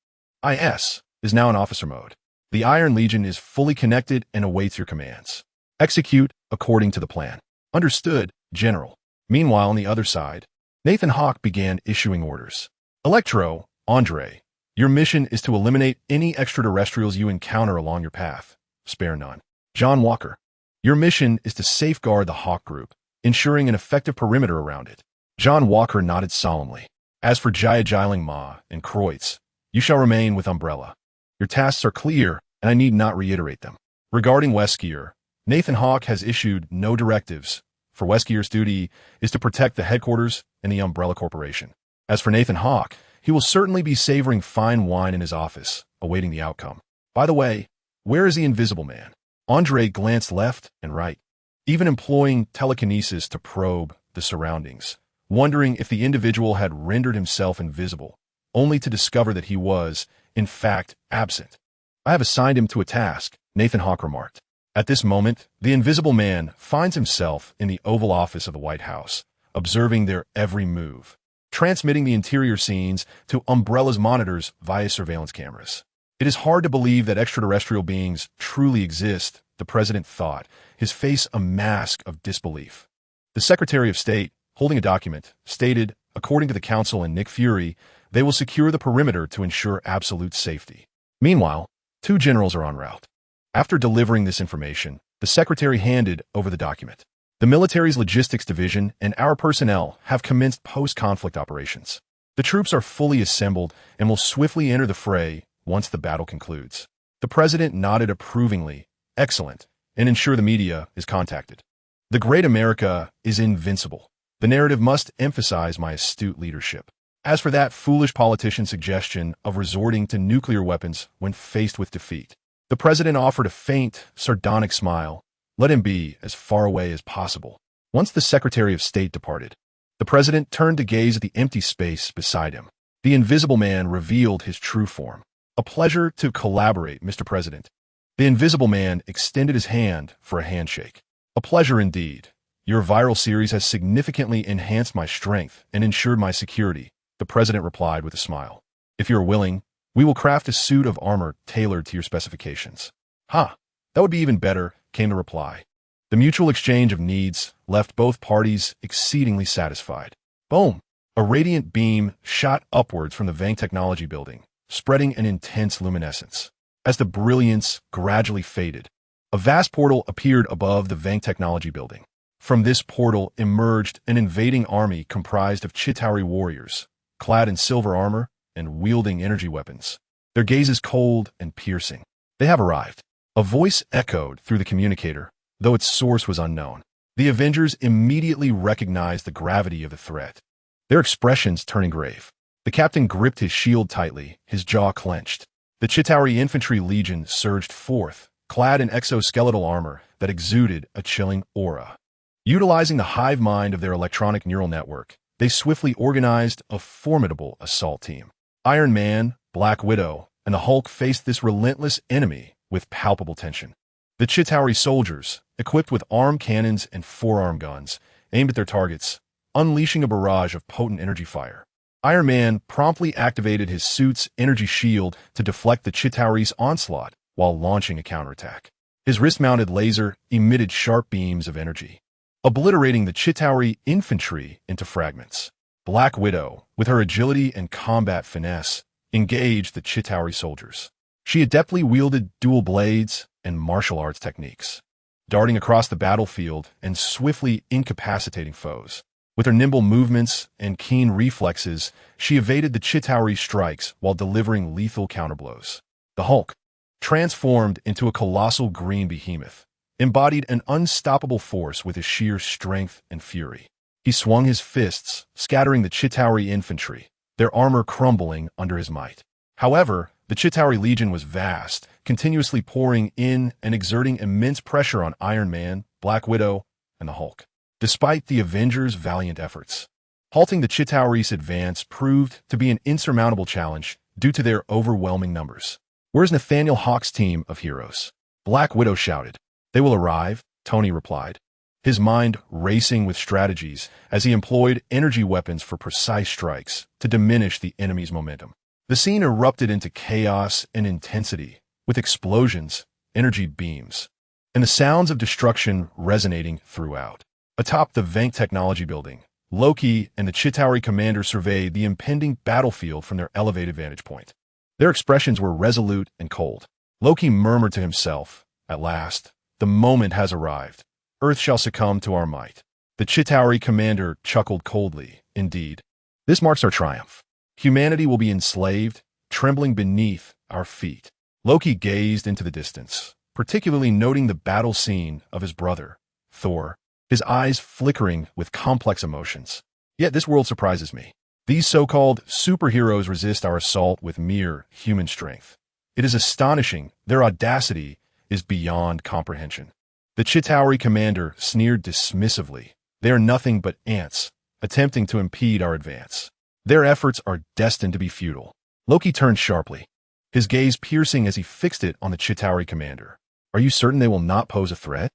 is now in Officer Mode. The Iron Legion is fully connected and awaits your commands. Execute according to the plan. Understood, General. Meanwhile, on the other side, Nathan Hawke began issuing orders. Electro, Andre, your mission is to eliminate any extraterrestrials you encounter along your path. Spare none. John Walker, your mission is to safeguard the Hawk Group, ensuring an effective perimeter around it. John Walker nodded solemnly. As for Jiling Ma and Kreutz, you shall remain with Umbrella. Your tasks are clear, and I need not reiterate them. Regarding Wesker, Nathan Hawke has issued no directives, for Wesker's duty is to protect the headquarters and the Umbrella Corporation. As for Nathan Hawke, he will certainly be savoring fine wine in his office, awaiting the outcome. By the way, where is the Invisible Man? Andre glanced left and right, even employing telekinesis to probe the surroundings, wondering if the individual had rendered himself invisible, only to discover that he was, in fact, absent. "I have assigned him to a task," Nathan Hawke remarked. At this moment, the Invisible Man finds himself in the Oval Office of the White House, observing their every move, transmitting the interior scenes to Umbrella's monitors via surveillance cameras. It is hard to believe that extraterrestrial beings truly exist, the president thought, his face a mask of disbelief. The Secretary of State, holding a document, stated, according to the Council and Nick Fury, they will secure the perimeter to ensure absolute safety. Meanwhile, two generals are en route. After delivering this information, the Secretary handed over the document. The military's logistics division and our personnel have commenced post-conflict operations. The troops are fully assembled and will swiftly enter the fray once the battle concludes. The president nodded approvingly, excellent, and ensure the media is contacted. The great America is invincible. The narrative must emphasize my astute leadership. As for that foolish politician's suggestion of resorting to nuclear weapons when faced with defeat, the president offered a faint, sardonic smile. Let him be as far away as possible. Once the Secretary of State departed, the president turned to gaze at the empty space beside him. The Invisible Man revealed his true form. "A pleasure to collaborate, Mr. President." The Invisible Man extended his hand for a handshake. "A pleasure indeed. Your viral series has significantly enhanced my strength and ensured my security," the president replied with a smile. "If you are willing, we will craft a suit of armor tailored to your specifications." "Ha, that would be even better," came the reply. The mutual exchange of needs left both parties exceedingly satisfied. Boom! A radiant beam shot upwards from the Vang Technology Building, spreading an intense luminescence. As the brilliance gradually faded, a vast portal appeared above the Vang Technology Building. From this portal emerged an invading army comprised of Chitauri warriors, clad in silver armor and wielding energy weapons. Their gazes cold and piercing. "They have arrived." A voice echoed through the communicator, though its source was unknown. The Avengers immediately recognized the gravity of the threat, their expressions turning grave. The captain gripped his shield tightly, his jaw clenched. The Chitauri Infantry Legion surged forth, clad in exoskeletal armor that exuded a chilling aura. Utilizing the hive mind of their electronic neural network, they swiftly organized a formidable assault team. Iron Man, Black Widow, and the Hulk faced this relentless enemy with palpable tension. The Chitauri soldiers, equipped with arm cannons and forearm guns, aimed at their targets, unleashing a barrage of potent energy fire. Iron Man promptly activated his suit's energy shield to deflect the Chitauri's onslaught while launching a counterattack. His wrist-mounted laser emitted sharp beams of energy, obliterating the Chitauri infantry into fragments. Black Widow, with her agility and combat finesse, engaged the Chitauri soldiers. She adeptly wielded dual blades and martial arts techniques, darting across the battlefield and swiftly incapacitating foes. With her nimble movements and keen reflexes, she evaded the Chitauri strikes while delivering lethal counterblows. The Hulk, transformed into a colossal green behemoth, embodied an unstoppable force with his sheer strength and fury. He swung his fists, scattering the Chitauri infantry, their armor crumbling under his might. However, the Chitauri Legion was vast, continuously pouring in and exerting immense pressure on Iron Man, Black Widow, and the Hulk. Despite the Avengers' valiant efforts, halting the Chitauri's advance proved to be an insurmountable challenge due to their overwhelming numbers. "Where's Nathaniel Hawke's team of heroes?" Black Widow shouted. "They will arrive," Tony replied, his mind racing with strategies as he employed energy weapons for precise strikes to diminish the enemy's momentum. The scene erupted into chaos and intensity, with explosions, energy beams, and the sounds of destruction resonating throughout. Atop the Vank Technology Building, Loki and the Chitauri commander surveyed the impending battlefield from their elevated vantage point. Their expressions were resolute and cold. Loki murmured to himself, "At last, the moment has arrived. Earth shall succumb to our might." The Chitauri commander chuckled coldly. "Indeed, this marks our triumph. Humanity will be enslaved, trembling beneath our feet." Loki gazed into the distance, particularly noting the battle scene of his brother, Thor, his eyes flickering with complex emotions. "Yet this world surprises me. These so-called superheroes resist our assault with mere human strength. It is astonishing. Their audacity is beyond comprehension." The Chitauri commander sneered dismissively. "They are nothing but ants, attempting to impede our advance. Their efforts are destined to be futile." Loki turned sharply, his gaze piercing as he fixed it on the Chitauri commander. "Are you certain they will not pose a threat?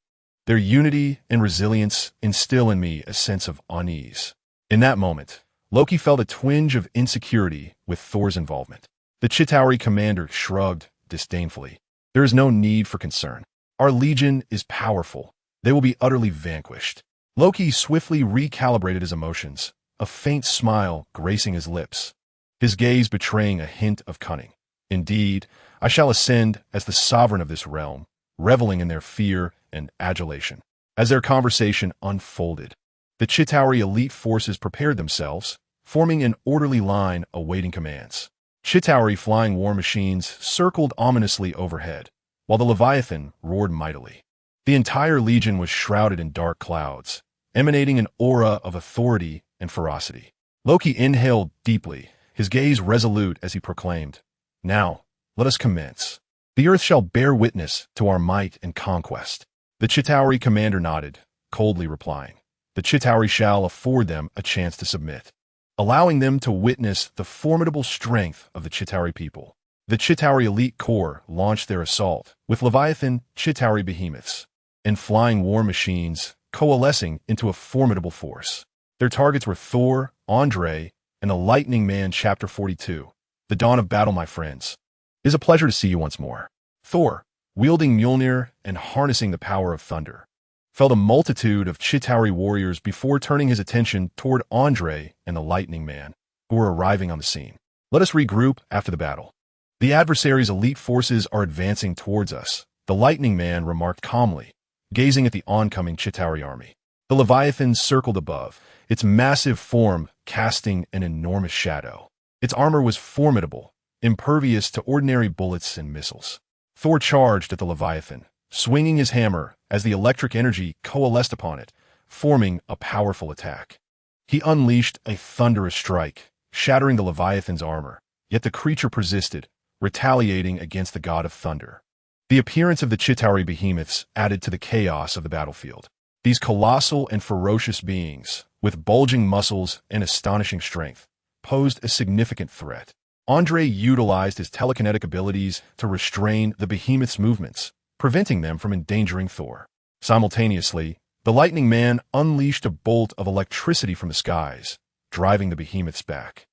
Their unity and resilience instill in me a sense of unease." In that moment, Loki felt a twinge of insecurity with Thor's involvement. The Chitauri commander shrugged disdainfully. "There is no need for concern. Our legion is powerful. They will be utterly vanquished." Loki swiftly recalibrated his emotions, a faint smile gracing his lips, his gaze betraying a hint of cunning. "Indeed, I shall ascend as the sovereign of this realm, reveling in their fear and adulation." As their conversation unfolded, the Chitauri elite forces prepared themselves, forming an orderly line awaiting commands. Chitauri flying war machines circled ominously overhead, while the Leviathan roared mightily. The entire legion was shrouded in dark clouds, emanating an aura of authority and ferocity. Loki inhaled deeply, his gaze resolute as he proclaimed, "Now, let us commence. The earth shall bear witness to our might and conquest." The Chitauri commander nodded, coldly replying, "The Chitauri shall afford them a chance to submit," allowing them to witness the formidable strength of the Chitauri people. The Chitauri elite corps launched their assault, with Leviathan Chitauri behemoths and flying war machines coalescing into a formidable force. Their targets were Thor, Andre, and the Lightning Man. Chapter 42. The Dawn of Battle, my friends. It is a pleasure to see you once more. Thor, wielding Mjolnir and harnessing the power of thunder, felled a multitude of Chitauri warriors before turning his attention toward Andre and the Lightning Man, who were arriving on the scene. "Let us regroup after the battle. The adversary's elite forces are advancing towards us," the Lightning Man remarked calmly, gazing at the oncoming Chitauri army. The Leviathan circled above, its massive form casting an enormous shadow. Its armor was formidable, impervious to ordinary bullets and missiles. Thor charged at the Leviathan, swinging his hammer as the electric energy coalesced upon it, forming a powerful attack. He unleashed a thunderous strike, shattering the Leviathan's armor, yet the creature persisted, retaliating against the god of thunder. The appearance of the Chitauri behemoths added to the chaos of the battlefield. These colossal and ferocious beings, with bulging muscles and astonishing strength, posed a significant threat. Andre utilized his telekinetic abilities to restrain the behemoth's movements, preventing them from endangering Thor. Simultaneously, the Lightning Man unleashed a bolt of electricity from the skies, driving the behemoths back.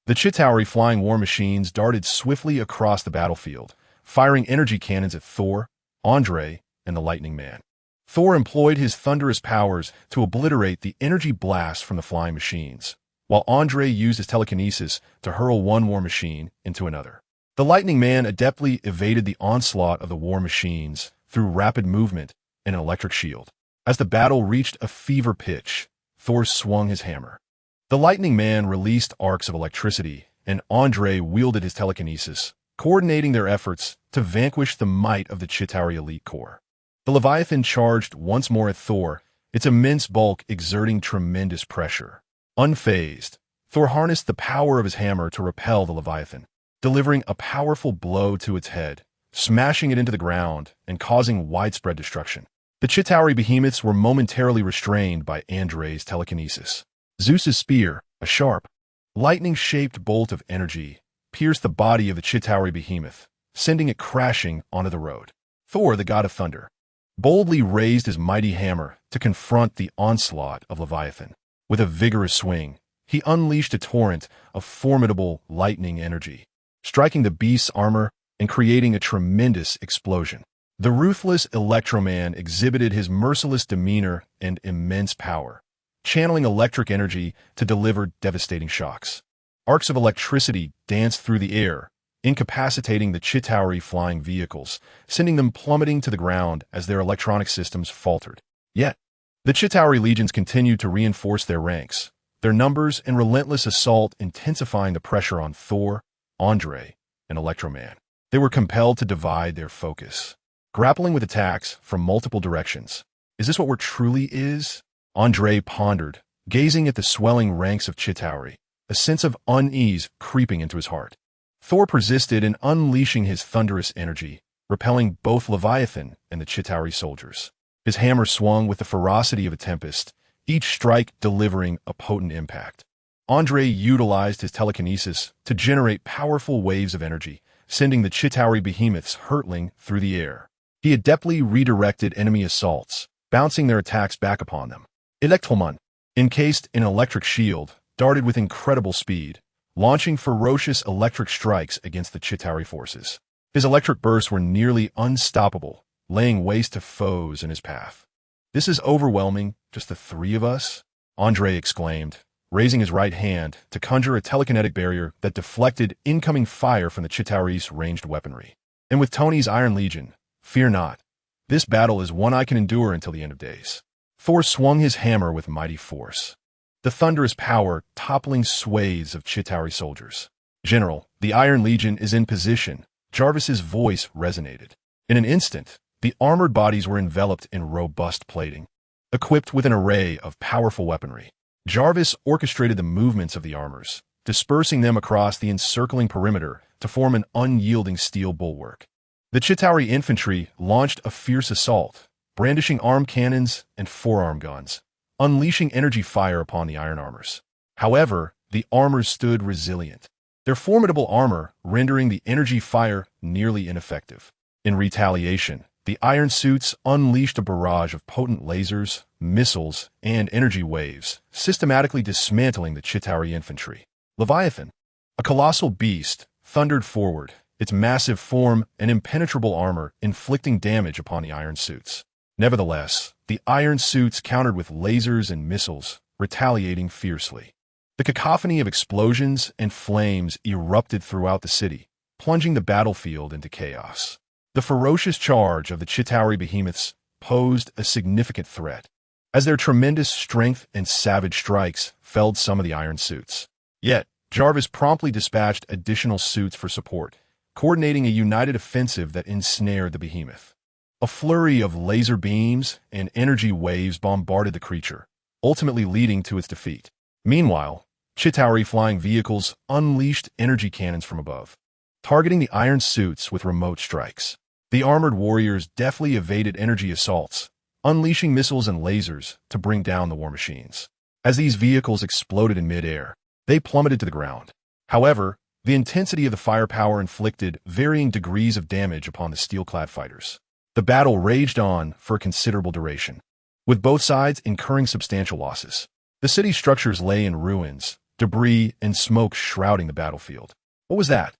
The Chitauri flying war machines darted swiftly across the battlefield, firing energy cannons at Thor, Andre, and the Lightning Man. Thor employed his thunderous powers to obliterate the energy blasts from the flying machines, while Andre used his telekinesis to hurl one war machine into another. The Lightning Man adeptly evaded the onslaught of the war machines through rapid movement and an electric shield. As the battle reached a fever pitch, Thor swung his hammer. The Lightning Man released arcs of electricity, and Andre wielded his telekinesis, coordinating their efforts to vanquish the might of the Chitauri elite corps. The Leviathan charged once more at Thor, its immense bulk exerting tremendous pressure. Unfazed, Thor harnessed the power of his hammer to repel the Leviathan, delivering a powerful blow to its head, smashing it into the ground and causing widespread destruction. The Chitauri behemoths were momentarily restrained by Andre's telekinesis. Zeus's spear, a sharp, lightning-shaped bolt of energy, pierced the body of the Chitauri behemoth, sending it crashing onto the road. Thor, the god of thunder, boldly raised his mighty hammer to confront the onslaught of Leviathan. With a vigorous swing, he unleashed a torrent of formidable lightning energy, striking the beast's armor and creating a tremendous explosion. The ruthless Electroman exhibited his merciless demeanor and immense power, channeling electric energy to deliver devastating shocks. Arcs of electricity danced through the air, incapacitating the Chitauri flying vehicles, sending them plummeting to the ground as their electronic systems faltered. Yet, the Chitauri legions continued to reinforce their ranks, their numbers and relentless assault intensifying the pressure on Thor, Andre, and Electroman. They were compelled to divide their focus, grappling with attacks from multiple directions. Is this what war truly is? Andre pondered, gazing at the swelling ranks of Chitauri, a sense of unease creeping into his heart. Thor persisted in unleashing his thunderous energy, repelling both Leviathan and the Chitauri soldiers. His hammer swung with the ferocity of a tempest, each strike delivering a potent impact. Andre utilized his telekinesis to generate powerful waves of energy, sending the Chitauri behemoths hurtling through the air. He adeptly redirected enemy assaults, bouncing their attacks back upon them. Electroman, encased in an electric shield, darted with incredible speed, launching ferocious electric strikes against the Chitauri forces. His electric bursts were nearly unstoppable, laying waste to foes in his path. "This is overwhelming, just the three of us?" Andre exclaimed, raising his right hand to conjure a telekinetic barrier that deflected incoming fire from the Chitauri's ranged weaponry. "And with Tony's Iron Legion, fear not. This battle is one I can endure until the end of days." Thor swung his hammer with mighty force, the thunderous power toppling swathes of Chitauri soldiers. "General, the Iron Legion is in position," Jarvis's voice resonated. In an instant, the armored bodies were enveloped in robust plating, equipped with an array of powerful weaponry. Jarvis orchestrated the movements of the armors, dispersing them across the encircling perimeter to form an unyielding steel bulwark. The Chitauri infantry launched a fierce assault, brandishing arm cannons and forearm guns, unleashing energy fire upon the iron armors. However, the armors stood resilient, their formidable armor rendering the energy fire nearly ineffective. In retaliation, the iron suits unleashed a barrage of potent lasers, missiles, and energy waves, systematically dismantling the Chitauri infantry. Leviathan, a colossal beast, thundered forward, its massive form and impenetrable armor inflicting damage upon the iron suits. Nevertheless, the iron suits countered with lasers and missiles, retaliating fiercely. The cacophony of explosions and flames erupted throughout the city, plunging the battlefield into chaos. The ferocious charge of the Chitauri behemoths posed a significant threat, as their tremendous strength and savage strikes felled some of the iron suits. Yet, Jarvis promptly dispatched additional suits for support, coordinating a united offensive that ensnared the behemoth. A flurry of laser beams and energy waves bombarded the creature, ultimately leading to its defeat. Meanwhile, Chitauri flying vehicles unleashed energy cannons from above, targeting the iron suits with remote strikes. The armored warriors deftly evaded energy assaults, unleashing missiles and lasers to bring down the war machines. As these vehicles exploded in midair, they plummeted to the ground. However, the intensity of the firepower inflicted varying degrees of damage upon the steel-clad fighters. The battle raged on for a considerable duration, with both sides incurring substantial losses. The city's structures lay in ruins, debris and smoke shrouding the battlefield. What was that?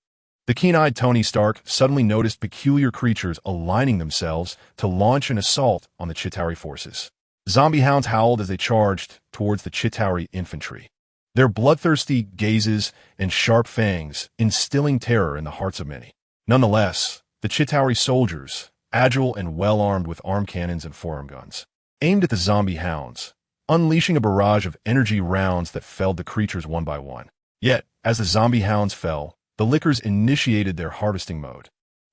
The keen-eyed Tony Stark suddenly noticed peculiar creatures aligning themselves to launch an assault on the Chitauri forces. Zombie hounds howled as they charged towards the Chitauri infantry. their bloodthirsty gazes and sharp fangs instilling terror in the hearts of many. Nonetheless, the Chitauri soldiers, agile and well-armed with arm cannons and forearm guns, aimed at the zombie hounds, unleashing a barrage of energy rounds that felled the creatures one by one. Yet, as the zombie hounds fell, the Lickers initiated their harvesting mode.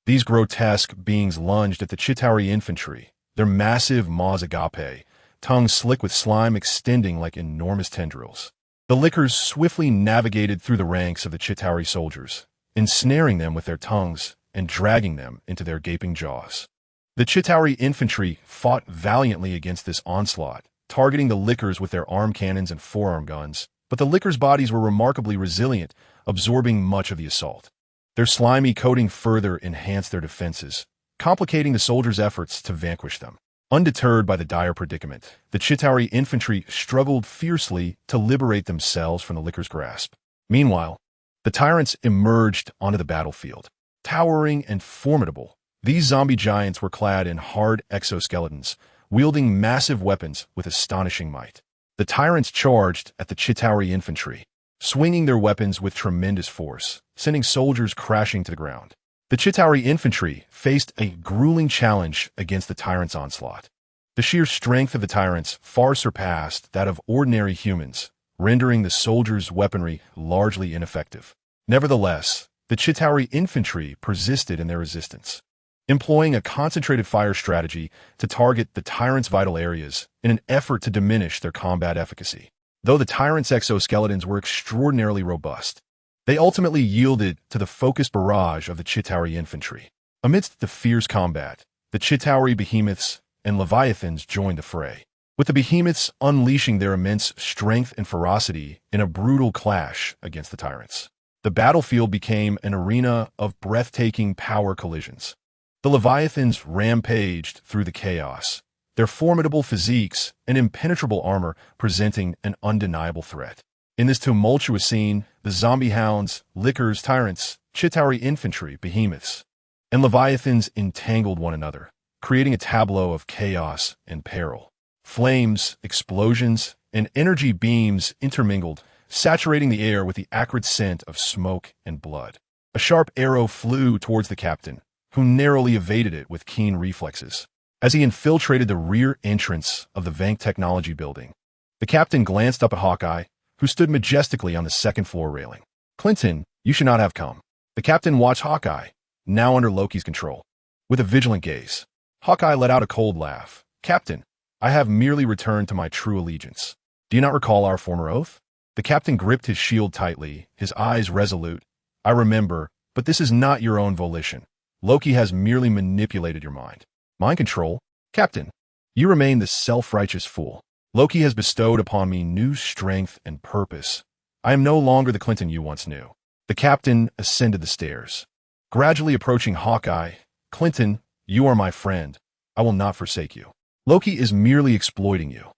These grotesque beings lunged at the Chitauri infantry, their massive maws agape, tongues slick with slime extending like enormous tendrils. The Lickers swiftly navigated through the ranks of the Chitauri soldiers, ensnaring them with their tongues and dragging them into their gaping jaws. The Chitauri infantry fought valiantly against this onslaught, targeting the Lickers with their arm cannons and forearm guns, but the Lickers' bodies were remarkably resilient, absorbing much of the assault. Their slimy coating further enhanced their defenses, complicating the soldiers' efforts to vanquish them. Undeterred by the dire predicament, the Chitauri infantry struggled fiercely to liberate themselves from the Lickers' grasp. Meanwhile, the tyrants emerged onto the battlefield. Towering and formidable, these zombie giants were clad in hard exoskeletons, wielding massive weapons with astonishing might. The tyrants charged at the Chitauri infantry, swinging their weapons with tremendous force, sending soldiers crashing to the ground. The Chitauri infantry faced a grueling challenge against the tyrants' onslaught. The sheer strength of the tyrants far surpassed that of ordinary humans, rendering the soldiers' weaponry largely ineffective. Nevertheless, the Chitauri infantry persisted in their resistance, employing a concentrated fire strategy to target the tyrants' vital areas in an effort to diminish their combat efficacy. Though the tyrants' exoskeletons were extraordinarily robust, they ultimately yielded to the focused barrage of the Chitauri infantry. Amidst the fierce combat, the Chitauri behemoths and leviathans joined the fray, with the behemoths unleashing their immense strength and ferocity in a brutal clash against the tyrants. The battlefield became an arena of breathtaking power collisions. The leviathans rampaged through the chaos, their formidable physiques and impenetrable armor presenting an undeniable threat. In this tumultuous scene, the zombie hounds, Lickers, tyrants, Chitauri infantry, behemoths, and leviathans entangled one another, creating a tableau of chaos and peril. Flames, explosions, and energy beams intermingled, saturating the air with the acrid scent of smoke and blood. A sharp arrow flew towards the captain, who narrowly evaded it with keen reflexes. As he infiltrated the rear entrance of the Vank Technology building, the captain glanced up at Hawkeye, who stood majestically on the second-floor railing. "Clinton, you should not have come." The captain watched Hawkeye, now under Loki's control, with a vigilant gaze. Hawkeye let out a cold laugh. "Captain, I have merely returned to my true allegiance. Do you not recall our former oath?" The captain gripped his shield tightly, his eyes resolute. "I remember, but this is not your own volition. Loki has merely manipulated your mind." "Mind control? Captain, you remain the self-righteous fool. Loki has bestowed upon me new strength and purpose. I am no longer the Clinton you once knew." The captain ascended the stairs, gradually approaching Hawkeye. "Clinton, you are my friend. I will not forsake you. Loki is merely exploiting you.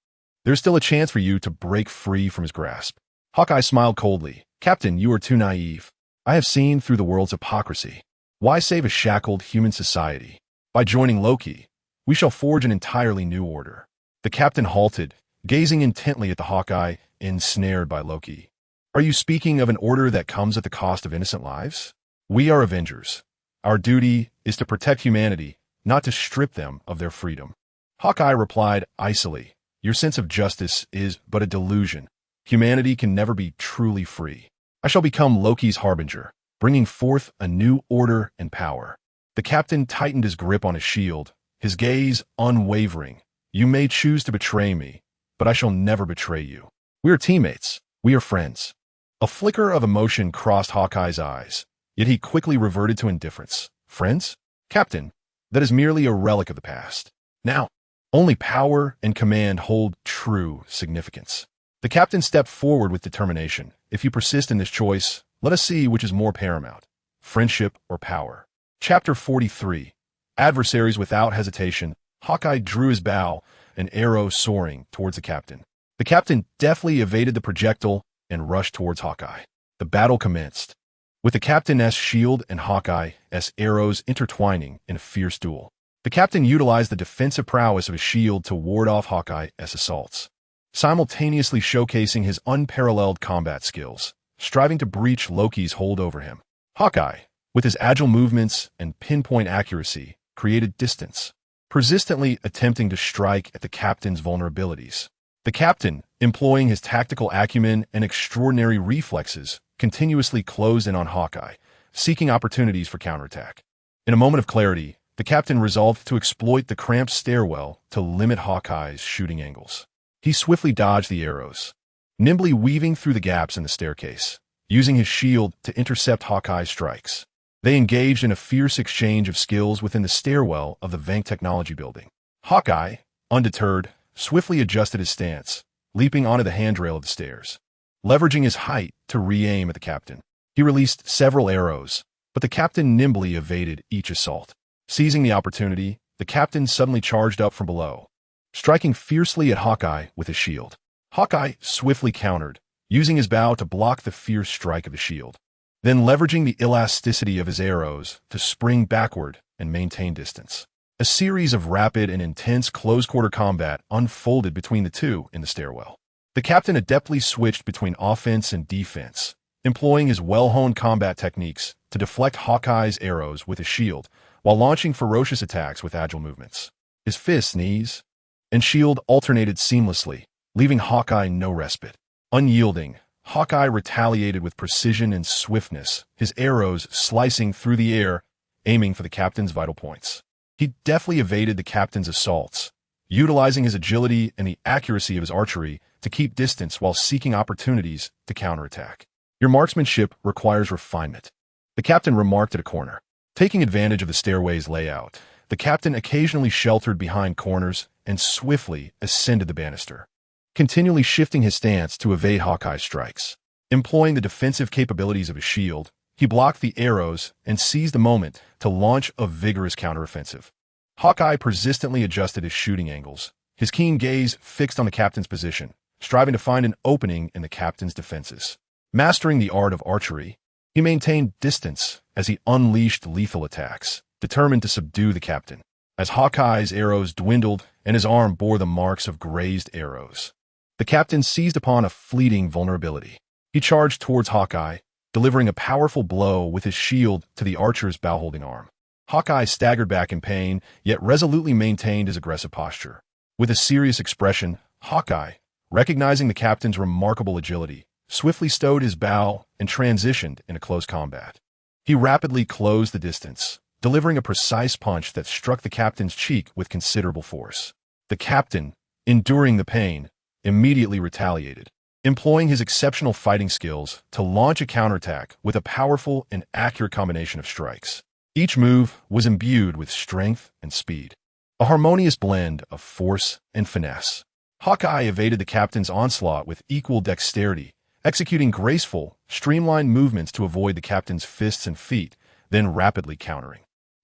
There's still a chance for you to break free from his grasp." Hawkeye smiled coldly. "Captain, you are too naive. I have seen through the world's hypocrisy. Why save a shackled human society? By joining Loki, we shall forge an entirely new order." The captain halted, gazing intently at the Hawkeye, ensnared by Loki. "Are you speaking of an order that comes at the cost of innocent lives? We are Avengers. Our duty is to protect humanity, not to strip them of their freedom." Hawkeye replied icily, "Your sense of justice is but a delusion. Humanity can never be truly free. I shall become Loki's harbinger, bringing forth a new order and power." The captain tightened his grip on his shield, his gaze unwavering. "You may choose to betray me, but I shall never betray you. We are teammates. We are friends." A flicker of emotion crossed Hawkeye's eyes, yet he quickly reverted to indifference. "Friends? Captain, that is merely a relic of the past. Now, only power and command hold true significance." The captain stepped forward with determination. "If you persist in this choice, let us see which is more paramount, friendship or power." Chapter 43. Adversaries. Without hesitation, Hawkeye drew his bow, an arrow soaring towards the captain. The captain deftly evaded the projectile and rushed towards Hawkeye. The battle commenced, with the captain's shield and Hawkeye's arrows intertwining in a fierce duel. The captain utilized the defensive prowess of his shield to ward off Hawkeye's assaults. simultaneously showcasing his unparalleled combat skills, striving to breach Loki's hold over him. Hawkeye, with his agile movements and pinpoint accuracy, created distance, persistently attempting to strike at the captain's vulnerabilities. The captain, employing his tactical acumen and extraordinary reflexes, continuously closed in on Hawkeye, seeking opportunities for counterattack. In a moment of clarity, the captain resolved to exploit the cramped stairwell to limit Hawkeye's shooting angles. He swiftly dodged the arrows, nimbly weaving through the gaps in the staircase, using his shield to intercept Hawkeye's strikes. They engaged in a fierce exchange of skills within the stairwell of the Vank Technology Building. Hawkeye, undeterred, swiftly adjusted his stance, leaping onto the handrail of the stairs. Leveraging his height to re-aim at the captain, he released several arrows, but the captain nimbly evaded each assault. Seizing the opportunity, the captain suddenly charged up from below, striking fiercely at Hawkeye with his shield. Hawkeye swiftly countered, using his bow to block the fierce strike of the shield, then leveraging the elasticity of his arrows to spring backward and maintain distance. A series of rapid and intense close-quarter combat unfolded between the two in the stairwell. The captain adeptly switched between offense and defense, employing his well-honed combat techniques to deflect Hawkeye's arrows with his shield while launching ferocious attacks with agile movements. His fists, knees, and shield alternated seamlessly, leaving Hawkeye no respite. Unyielding, Hawkeye retaliated with precision and swiftness, his arrows slicing through the air, aiming for the captain's vital points. He deftly evaded the captain's assaults, utilizing his agility and the accuracy of his archery to keep distance while seeking opportunities to counterattack. Your marksmanship requires refinement, the captain remarked at a corner. Taking advantage of the stairway's layout, the captain occasionally sheltered behind corners and swiftly ascended the banister, continually shifting his stance to evade Hawkeye's strikes. Employing the defensive capabilities of his shield, he blocked the arrows and seized the moment to launch a vigorous counteroffensive. Hawkeye persistently adjusted his shooting angles, his keen gaze fixed on the captain's position, striving to find an opening in the captain's defenses. Mastering the art of archery, he maintained distance as he unleashed lethal attacks, determined to subdue the captain. As Hawkeye's arrows dwindled and his arm bore the marks of grazed arrows, the captain seized upon a fleeting vulnerability. He charged towards Hawkeye, delivering a powerful blow with his shield to the archer's bow-holding arm. Hawkeye staggered back in pain, yet resolutely maintained his aggressive posture. With a serious expression, Hawkeye, recognizing the captain's remarkable agility, swiftly stowed his bow and transitioned into close combat. He rapidly closed the distance, delivering a precise punch that struck the captain's cheek with considerable force. The captain, enduring the pain, immediately retaliated, employing his exceptional fighting skills to launch a counterattack with a powerful and accurate combination of strikes. Each move was imbued with strength and speed, a harmonious blend of force and finesse. Hawkeye evaded the captain's onslaught with equal dexterity, executing graceful, streamlined movements to avoid the captain's fists and feet, then rapidly countering.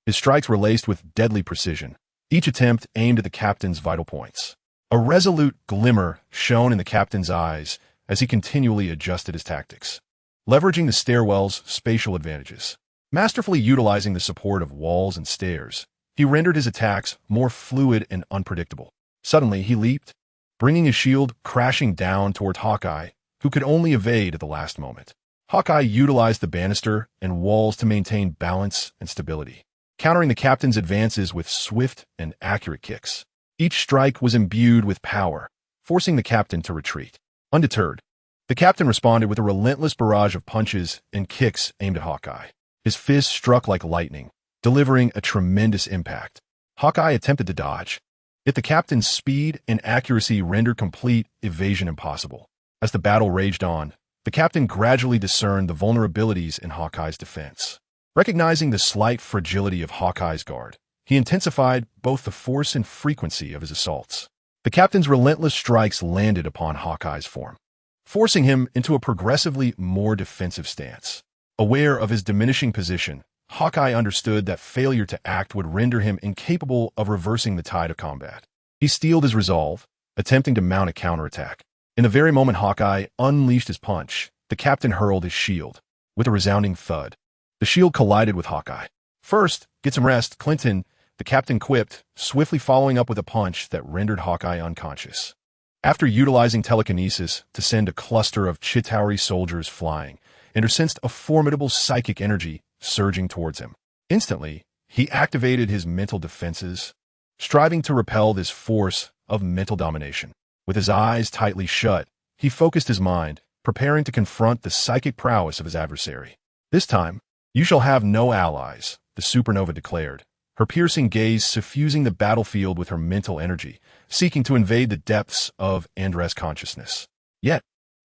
His strikes were laced with deadly precision, each attempt aimed at the captain's vital points. A resolute glimmer shone in the captain's eyes as he continually adjusted his tactics, leveraging the stairwell's spatial advantages. Masterfully utilizing the support of walls and stairs, he rendered his attacks more fluid and unpredictable. Suddenly, he leaped, bringing his shield crashing down toward Hawkeye, who could only evade at the last moment. Hawkeye utilized the banister and walls to maintain balance and stability, countering the captain's advances with swift and accurate kicks. Each strike was imbued with power, forcing the captain to retreat. Undeterred, the captain responded with a relentless barrage of punches and kicks aimed at Hawkeye. His fists struck like lightning, delivering a tremendous impact. Hawkeye attempted to dodge, yet the captain's speed and accuracy rendered complete evasion impossible. As the battle raged on, the captain gradually discerned the vulnerabilities in Hawkeye's defense. Recognizing the slight fragility of Hawkeye's guard, he intensified both the force and frequency of his assaults. The captain's relentless strikes landed upon Hawkeye's form, forcing him into a progressively more defensive stance. Aware of his diminishing position, Hawkeye understood that failure to act would render him incapable of reversing the tide of combat. He steeled his resolve, attempting to mount a counterattack. In the very moment Hawkeye unleashed his punch, the captain hurled his shield. With a resounding thud, the shield collided with Hawkeye. "First, get some rest, Clinton," the captain quipped, swiftly following up with a punch that rendered Hawkeye unconscious. After utilizing telekinesis to send a cluster of Chitauri soldiers flying, Ender sensed a formidable psychic energy surging towards him. Instantly, he activated his mental defenses, striving to repel this force of mental domination. With his eyes tightly shut, he focused his mind, preparing to confront the psychic prowess of his adversary. This time, you shall have no allies, the supernova declared, her piercing gaze suffusing the battlefield with her mental energy, seeking to invade the depths of Ender's consciousness. Yet,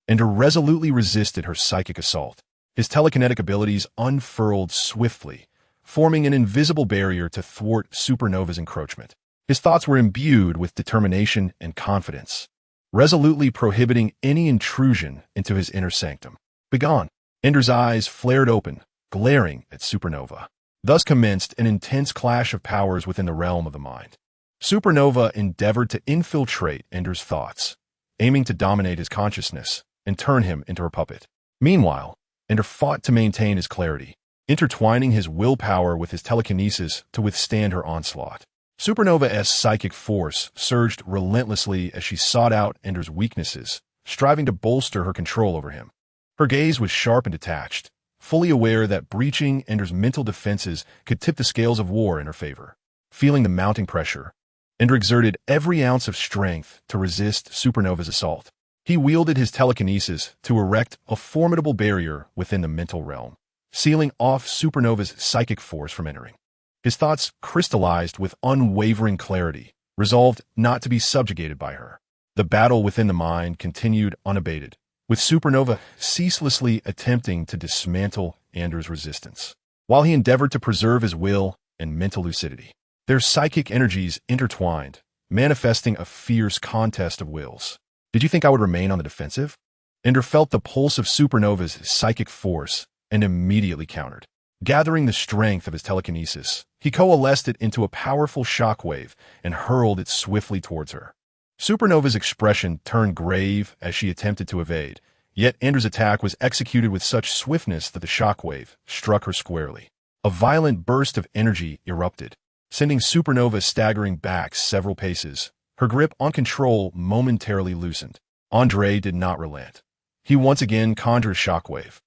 Ender resolutely resisted her psychic assault. His telekinetic abilities unfurled swiftly, forming an invisible barrier to thwart Supernova's encroachment. His thoughts were imbued with determination and confidence, resolutely prohibiting any intrusion into his inner sanctum. Begone! Ender's eyes flared open, glaring at Supernova. Thus commenced an intense clash of powers within the realm of the mind. Supernova endeavored to infiltrate Ender's thoughts, aiming to dominate his consciousness and turn him into her puppet. Meanwhile, Ender fought to maintain his clarity, intertwining his willpower with his telekinesis to withstand her onslaught. Supernova's psychic force surged relentlessly as she sought out Ender's weaknesses, striving to bolster her control over him. Her gaze was sharp and detached, fully aware that breaching Ender's mental defenses could tip the scales of war in her favor. Feeling the mounting pressure, Ender exerted every ounce of strength to resist Supernova's assault. He wielded his telekinesis to erect a formidable barrier within the mental realm, sealing off Supernova's psychic force from entering. His thoughts crystallized with unwavering clarity, resolved not to be subjugated by her. The battle within the mind continued unabated, with Supernova ceaselessly attempting to dismantle Ender's resistance, while he endeavored to preserve his will and mental lucidity. Their psychic energies intertwined, manifesting a fierce contest of wills. Did you think I would remain on the defensive? Ender felt the pulse of Supernova's psychic force and immediately countered. Gathering the strength of his telekinesis, he coalesced it into a powerful shockwave and hurled it swiftly towards her. Supernova's expression turned grave as she attempted to evade, yet Ender's attack was executed with such swiftness that the shockwave struck her squarely. A violent burst of energy erupted, sending Supernova staggering back several paces. Her grip on control momentarily loosened. Andre did not relent. He once again conjured a shockwave,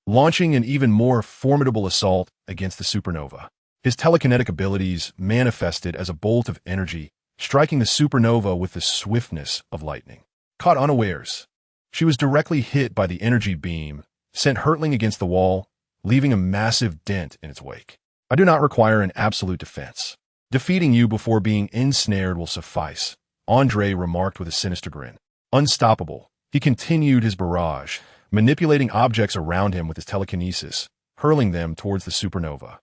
launching an even more formidable assault against the Supernova. His telekinetic abilities manifested as a bolt of energy, striking the Supernova with the swiftness of lightning. Caught unawares, she was directly hit by the energy beam, sent hurtling against the wall, leaving a massive dent in its wake. I do not require an absolute defense. Defeating you before being ensnared will suffice, Andre remarked with a sinister grin. Unstoppable, he continued his barrage, manipulating objects around him with his telekinesis, hurling them towards the Supernova.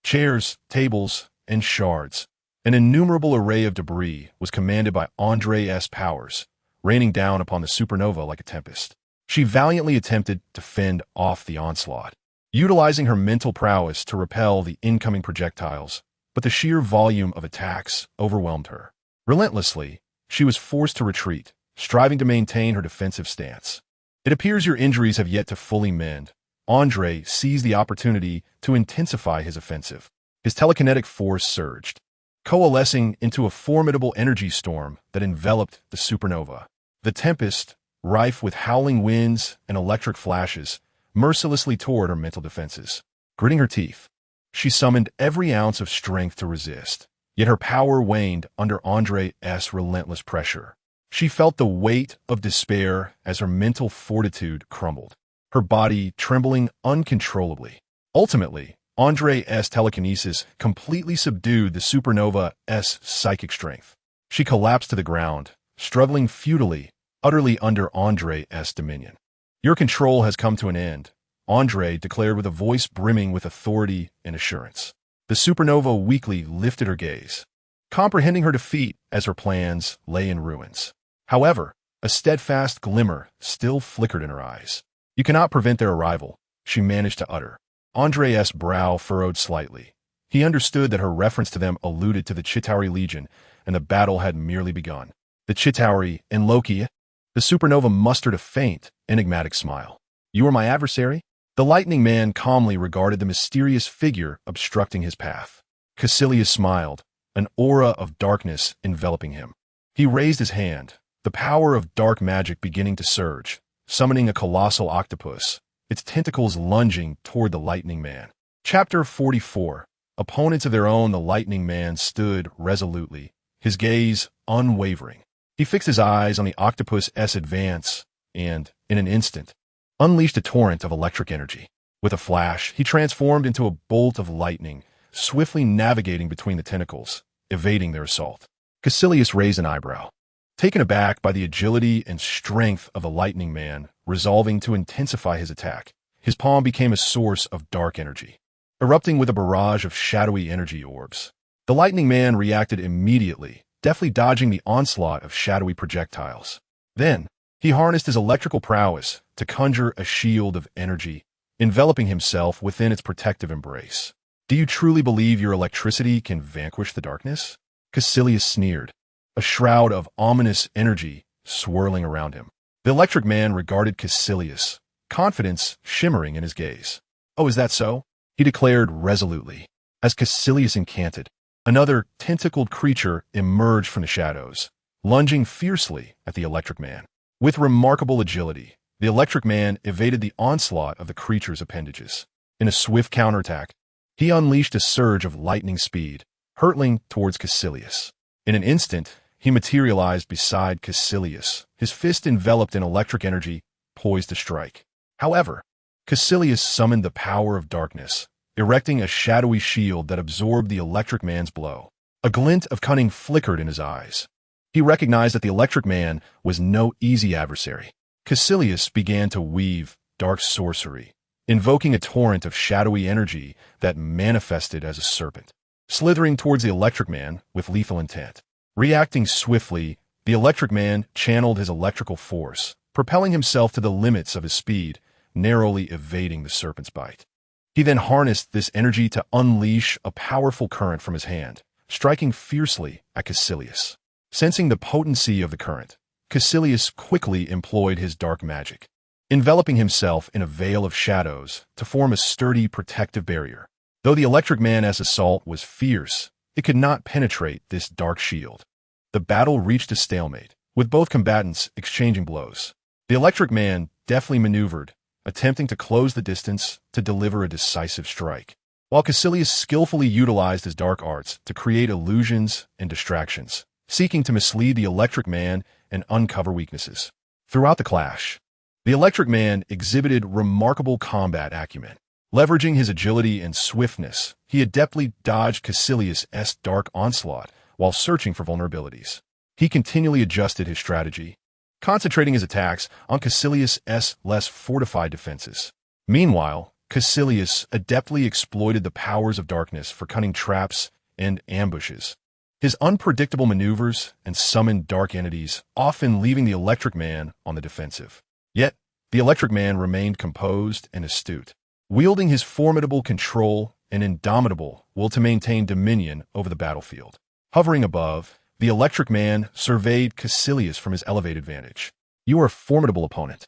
Chairs, tables, and shards. An innumerable array of debris was commanded by Andre's powers, raining down upon the Supernova like a tempest. She valiantly attempted to fend off the onslaught, utilizing her mental prowess to repel the incoming projectiles, but the sheer volume of attacks overwhelmed her. Relentlessly, she was forced to retreat, striving to maintain her defensive stance. It appears your injuries have yet to fully mend. Andre seized the opportunity to intensify his offensive. His telekinetic force surged, coalescing into a formidable energy storm that enveloped the Supernova. The tempest, rife with howling winds and electric flashes, mercilessly tore at her mental defenses. Gritting her teeth, she summoned every ounce of strength to resist, yet her power waned under Andre's relentless pressure. She felt the weight of despair as her mental fortitude crumbled, her body trembling uncontrollably. Ultimately, Andre's telekinesis completely subdued the Supernova's psychic strength. She collapsed to the ground, struggling futilely, utterly under Andre's dominion. Your control has come to an end, Andre declared with a voice brimming with authority and assurance. The Supernova weakly lifted her gaze, comprehending her defeat as her plans lay in ruins. However, a steadfast glimmer still flickered in her eyes. You cannot prevent their arrival, she managed to utter. Andre's brow furrowed slightly. He understood that her reference to them alluded to the Chitauri Legion, and the battle had merely begun. The Chitauri and Loki. The Supernova mustered a faint, enigmatic smile. You are my adversary? The lightning man calmly regarded the mysterious figure obstructing his path. Caecilius smiled, an aura of darkness enveloping him. He raised his hand, the power of dark magic beginning to surge, summoning a colossal octopus, its tentacles lunging toward the Lightning Man. Chapter 44. Opponents of their own, the Lightning Man stood resolutely, his gaze unwavering. He fixed his eyes on the octopus's advance and, in an instant, unleashed a torrent of electric energy. With a flash, he transformed into a bolt of lightning, swiftly navigating between the tentacles, evading their assault. Caecilius raised an eyebrow, taken aback by the agility and strength of the Lightning Man, resolving to intensify his attack. His palm became a source of dark energy, erupting with a barrage of shadowy energy orbs. The Lightning Man reacted immediately, deftly dodging the onslaught of shadowy projectiles. Then, he harnessed his electrical prowess to conjure a shield of energy, enveloping himself within its protective embrace. "Do you truly believe your electricity can vanquish the darkness?" Caecilius sneered, a shroud of ominous energy swirling around him. The Electric Man regarded Caecilius, confidence shimmering in his gaze. "Oh, is that so?" he declared resolutely. As Caecilius incanted, another tentacled creature emerged from the shadows, lunging fiercely at the Electric Man. With remarkable agility, the Electric Man evaded the onslaught of the creature's appendages. In a swift counterattack, he unleashed a surge of lightning speed, hurtling towards Caecilius. In an instant, he materialized beside Caecilius, his fist enveloped in electric energy, poised to strike. However, Caecilius summoned the power of darkness, erecting a shadowy shield that absorbed the Electric Man's blow. A glint of cunning flickered in his eyes. He recognized that the Electric Man was no easy adversary. Caecilius began to weave dark sorcery, invoking a torrent of shadowy energy that manifested as a serpent, slithering towards the Electric Man with lethal intent. Reacting swiftly, the Electric Man channeled his electrical force, propelling himself to the limits of his speed, narrowly evading the serpent's bite. He then harnessed this energy to unleash a powerful current from his hand, striking fiercely at Caecilius. Sensing the potency of the current, Caecilius quickly employed his dark magic, enveloping himself in a veil of shadows to form a sturdy protective barrier. Though the Electric Man's assault was fierce, it could not penetrate this dark shield. The battle reached a stalemate, with both combatants exchanging blows. The Electric Man deftly maneuvered, attempting to close the distance to deliver a decisive strike, while Caecilius skillfully utilized his dark arts to create illusions and distractions, seeking to mislead the Electric Man and uncover weaknesses. Throughout the clash, the Electric Man exhibited remarkable combat acumen. Leveraging his agility and swiftness, he adeptly dodged Caecilius' dark onslaught while searching for vulnerabilities. He continually adjusted his strategy, concentrating his attacks on Caecilius' less fortified defenses. Meanwhile, Caecilius adeptly exploited the powers of darkness for cunning traps and ambushes. His unpredictable maneuvers and summoned dark entities often leaving the Electric Man on the defensive. Yet, the Electric Man remained composed and astute, wielding his formidable control and indomitable will to maintain dominion over the battlefield. Hovering above, the Electric Man surveyed Caecilius from his elevated vantage. "You are a formidable opponent,"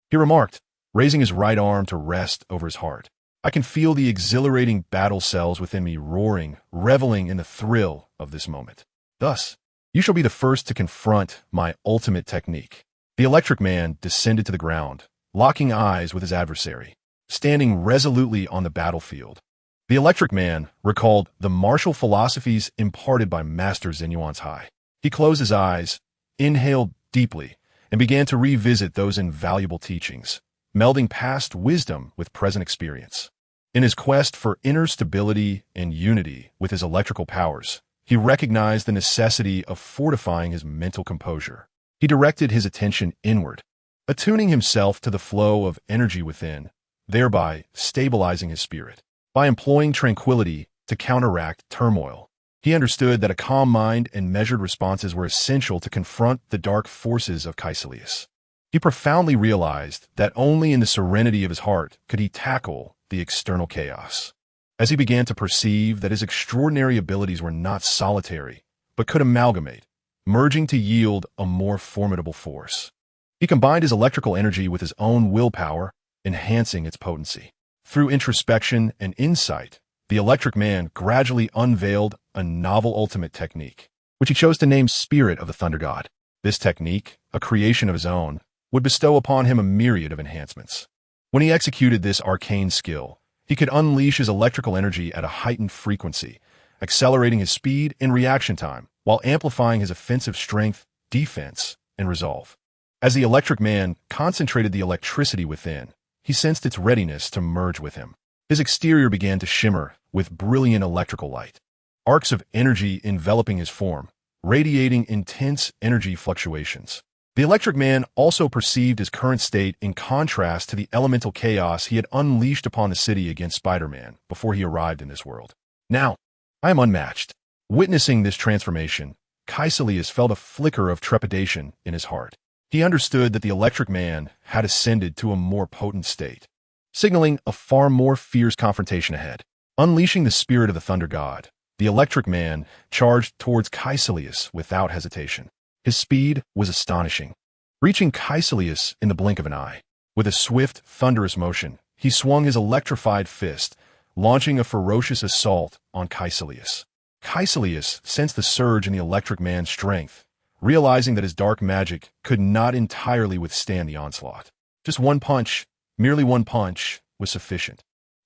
he remarked, raising his right arm to rest over his heart. "I can feel the exhilarating battle cells within me roaring, reveling in the thrill of this moment. Thus, you shall be the first to confront my ultimate technique." The Electric Man descended to the ground, locking eyes with his adversary, standing resolutely on the battlefield. The Electric Man recalled the martial philosophies imparted by Master Zenuan's High. He closed his eyes, inhaled deeply, and began to revisit those invaluable teachings, melding past wisdom with present experience. In his quest for inner stability and unity with his electrical powers, he recognized the necessity of fortifying his mental composure. He directed his attention inward, attuning himself to the flow of energy within, thereby stabilizing his spirit. By employing tranquility to counteract turmoil, he understood that a calm mind and measured responses were essential to confront the dark forces of Caecilius. He profoundly realized that only in the serenity of his heart could he tackle the external chaos. As he began to perceive that his extraordinary abilities were not solitary, but could amalgamate, merging to yield a more formidable force. He combined his electrical energy with his own willpower, enhancing its potency. Through introspection and insight, the Electric Man gradually unveiled a novel ultimate technique, which he chose to name Spirit of the Thunder God. This technique, a creation of his own, would bestow upon him a myriad of enhancements. When he executed this arcane skill, he could unleash his electrical energy at a heightened frequency, accelerating his speed and reaction time, while amplifying his offensive strength, defense, and resolve. As the Electric Man concentrated the electricity within, he sensed its readiness to merge with him. His exterior began to shimmer with brilliant electrical light, arcs of energy enveloping his form, radiating intense energy fluctuations. The Electric Man also perceived his current state in contrast to the elemental chaos he had unleashed upon the city against Spider-Man before he arrived in this world. Now, I am unmatched. Witnessing this transformation, Caecilius felt a flicker of trepidation in his heart. He understood that the Electric Man had ascended to a more potent state, signaling a far more fierce confrontation ahead. Unleashing the spirit of the Thunder God, the Electric Man charged towards Caecilius without hesitation. His speed was astonishing, reaching Caecilius in the blink of an eye. With a swift, thunderous motion, he swung his electrified fist, launching a ferocious assault on Caecilius. Caecilius sensed the surge in the Electric Man's strength, realizing that his dark magic could not entirely withstand the onslaught. Just one punch, merely one punch, was sufficient.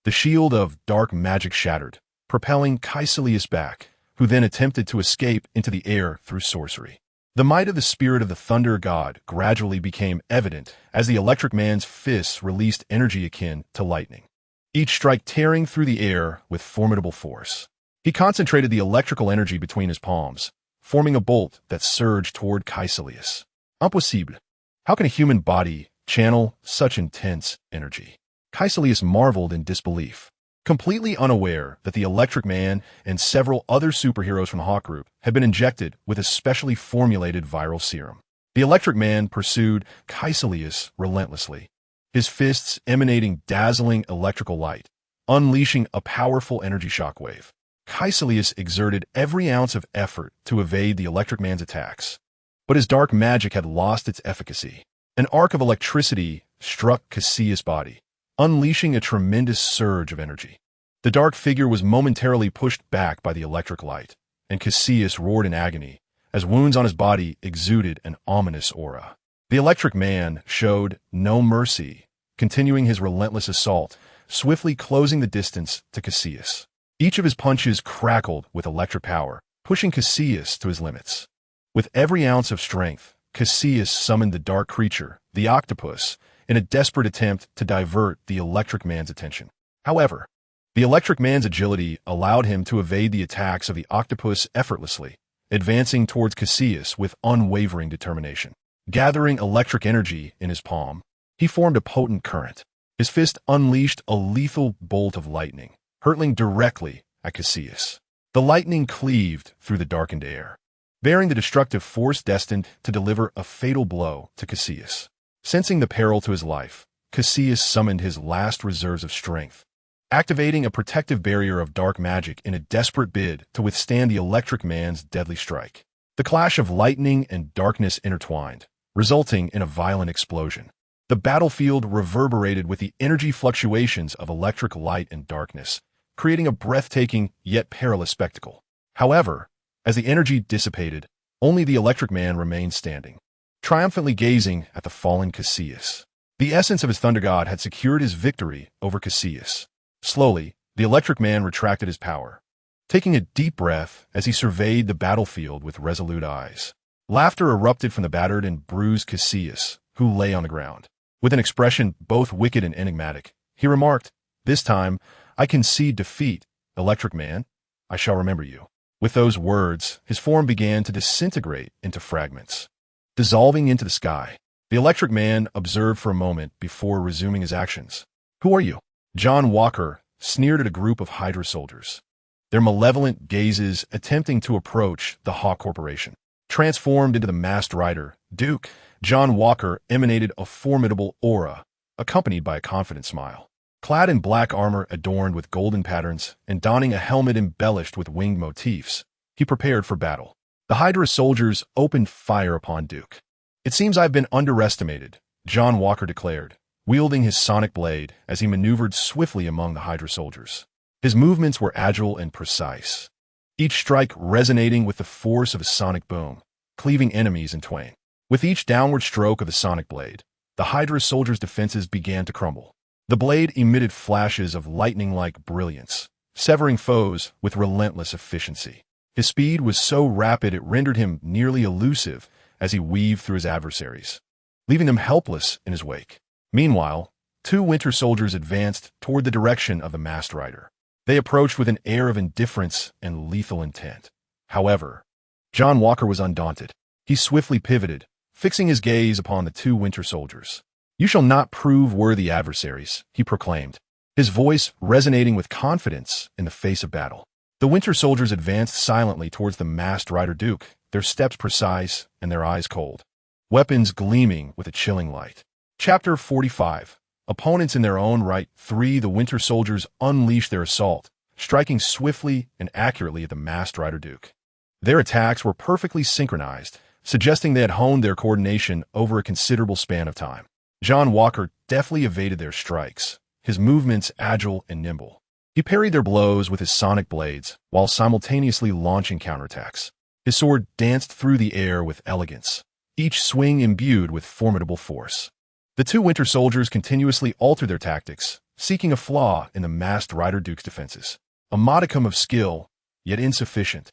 The shield of dark magic shattered, propelling Caecilius back, who then attempted to escape into the air through sorcery. The might of the spirit of the Thunder God gradually became evident as the Electric Man's fists released energy akin to lightning, each strike tearing through the air with formidable force. He concentrated the electrical energy between his palms, forming a bolt that surged toward Caecilius. Impossible. How can a human body channel such intense energy? Caecilius marveled in disbelief, completely unaware that the Electric Man and several other superheroes from the Hawk Group had been injected with a specially formulated viral serum. The Electric Man pursued Caecilius relentlessly, his fists emanating dazzling electrical light, unleashing a powerful energy shockwave. Caecilius exerted every ounce of effort to evade the Electric Man's attacks, but his dark magic had lost its efficacy. An arc of electricity struck Caecilius' body, unleashing a tremendous surge of energy. The dark figure was momentarily pushed back by the electric light, and Caecilius roared in agony as wounds on his body exuded an ominous aura. The Electric Man showed no mercy, continuing his relentless assault, swiftly closing the distance to Caecilius. Each of his punches crackled with electric power, pushing Caecilius to his limits. With every ounce of strength, Caecilius summoned the dark creature, the octopus, in a desperate attempt to divert the Electric Man's attention. However, the Electric Man's agility allowed him to evade the attacks of the octopus effortlessly, advancing towards Caecilius with unwavering determination. Gathering electric energy in his palm, he formed a potent current. His fist unleashed a lethal bolt of lightning, hurtling directly at Caecilius. The lightning cleaved through the darkened air, bearing the destructive force destined to deliver a fatal blow to Caecilius. Sensing the peril to his life, Caecilius summoned his last reserves of strength, activating a protective barrier of dark magic in a desperate bid to withstand the Electric Man's deadly strike. The clash of lightning and darkness intertwined, resulting in a violent explosion. The battlefield reverberated with the energy fluctuations of electric light and darkness, creating a breathtaking yet perilous spectacle. However, as the energy dissipated, only the Electric Man remained standing, triumphantly gazing at the fallen Caecilius. The essence of his Thunder God had secured his victory over Caecilius. Slowly, the Electric Man retracted his power, taking a deep breath as he surveyed the battlefield with resolute eyes. Laughter erupted from the battered and bruised Caecilius, who lay on the ground. With an expression both wicked and enigmatic, he remarked, "This time, I concede defeat, Electric Man. I shall remember you." With those words, his form began to disintegrate into fragments, dissolving into the sky. The Electric Man observed for a moment before resuming his actions. "Who are you?" John Walker sneered at a group of Hydra soldiers, their malevolent gazes attempting to approach the Hawk Corporation. Transformed into the masked rider, Duke, John Walker emanated a formidable aura, accompanied by a confident smile. Clad in black armor adorned with golden patterns and donning a helmet embellished with winged motifs, he prepared for battle. The Hydra soldiers opened fire upon Duke. "It seems I've been underestimated," John Walker declared, wielding his sonic blade as he maneuvered swiftly among the Hydra soldiers. His movements were agile and precise, each strike resonating with the force of a sonic boom, cleaving enemies in twain. With each downward stroke of the sonic blade, the Hydra soldier's defenses began to crumble. The blade emitted flashes of lightning-like brilliance, severing foes with relentless efficiency. His speed was so rapid it rendered him nearly elusive as he weaved through his adversaries, leaving them helpless in his wake. Meanwhile, two Winter soldiers advanced toward the direction of the masked rider. They approached with an air of indifference and lethal intent. However, John Walker was undaunted. He swiftly pivoted, fixing his gaze upon the two Winter soldiers. "You shall not prove worthy adversaries," he proclaimed, his voice resonating with confidence in the face of battle. The Winter soldiers advanced silently towards the masked rider Duke, their steps precise and their eyes cold, weapons gleaming with a chilling light. Chapter 45. Opponents in their own right. 3. The Winter soldiers unleashed their assault, striking swiftly and accurately at the masked rider Duke. Their attacks were perfectly synchronized, suggesting they had honed their coordination over a considerable span of time. John Walker deftly evaded their strikes, his movements agile and nimble. He parried their blows with his sonic blades while simultaneously launching counterattacks. His sword danced through the air with elegance, each swing imbued with formidable force. The two Winter soldiers continuously altered their tactics, seeking a flaw in the masked rider Duke's defenses. A modicum of skill, yet insufficient.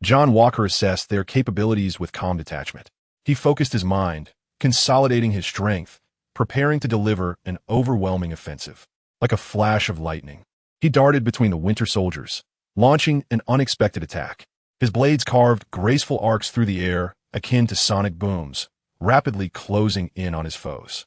John Walker assessed their capabilities with calm detachment. He focused his mind, consolidating his strength, preparing to deliver an overwhelming offensive. Like a flash of lightning, he darted between the Winter soldiers, launching an unexpected attack. His blades carved graceful arcs through the air, akin to sonic booms, rapidly closing in on his foes.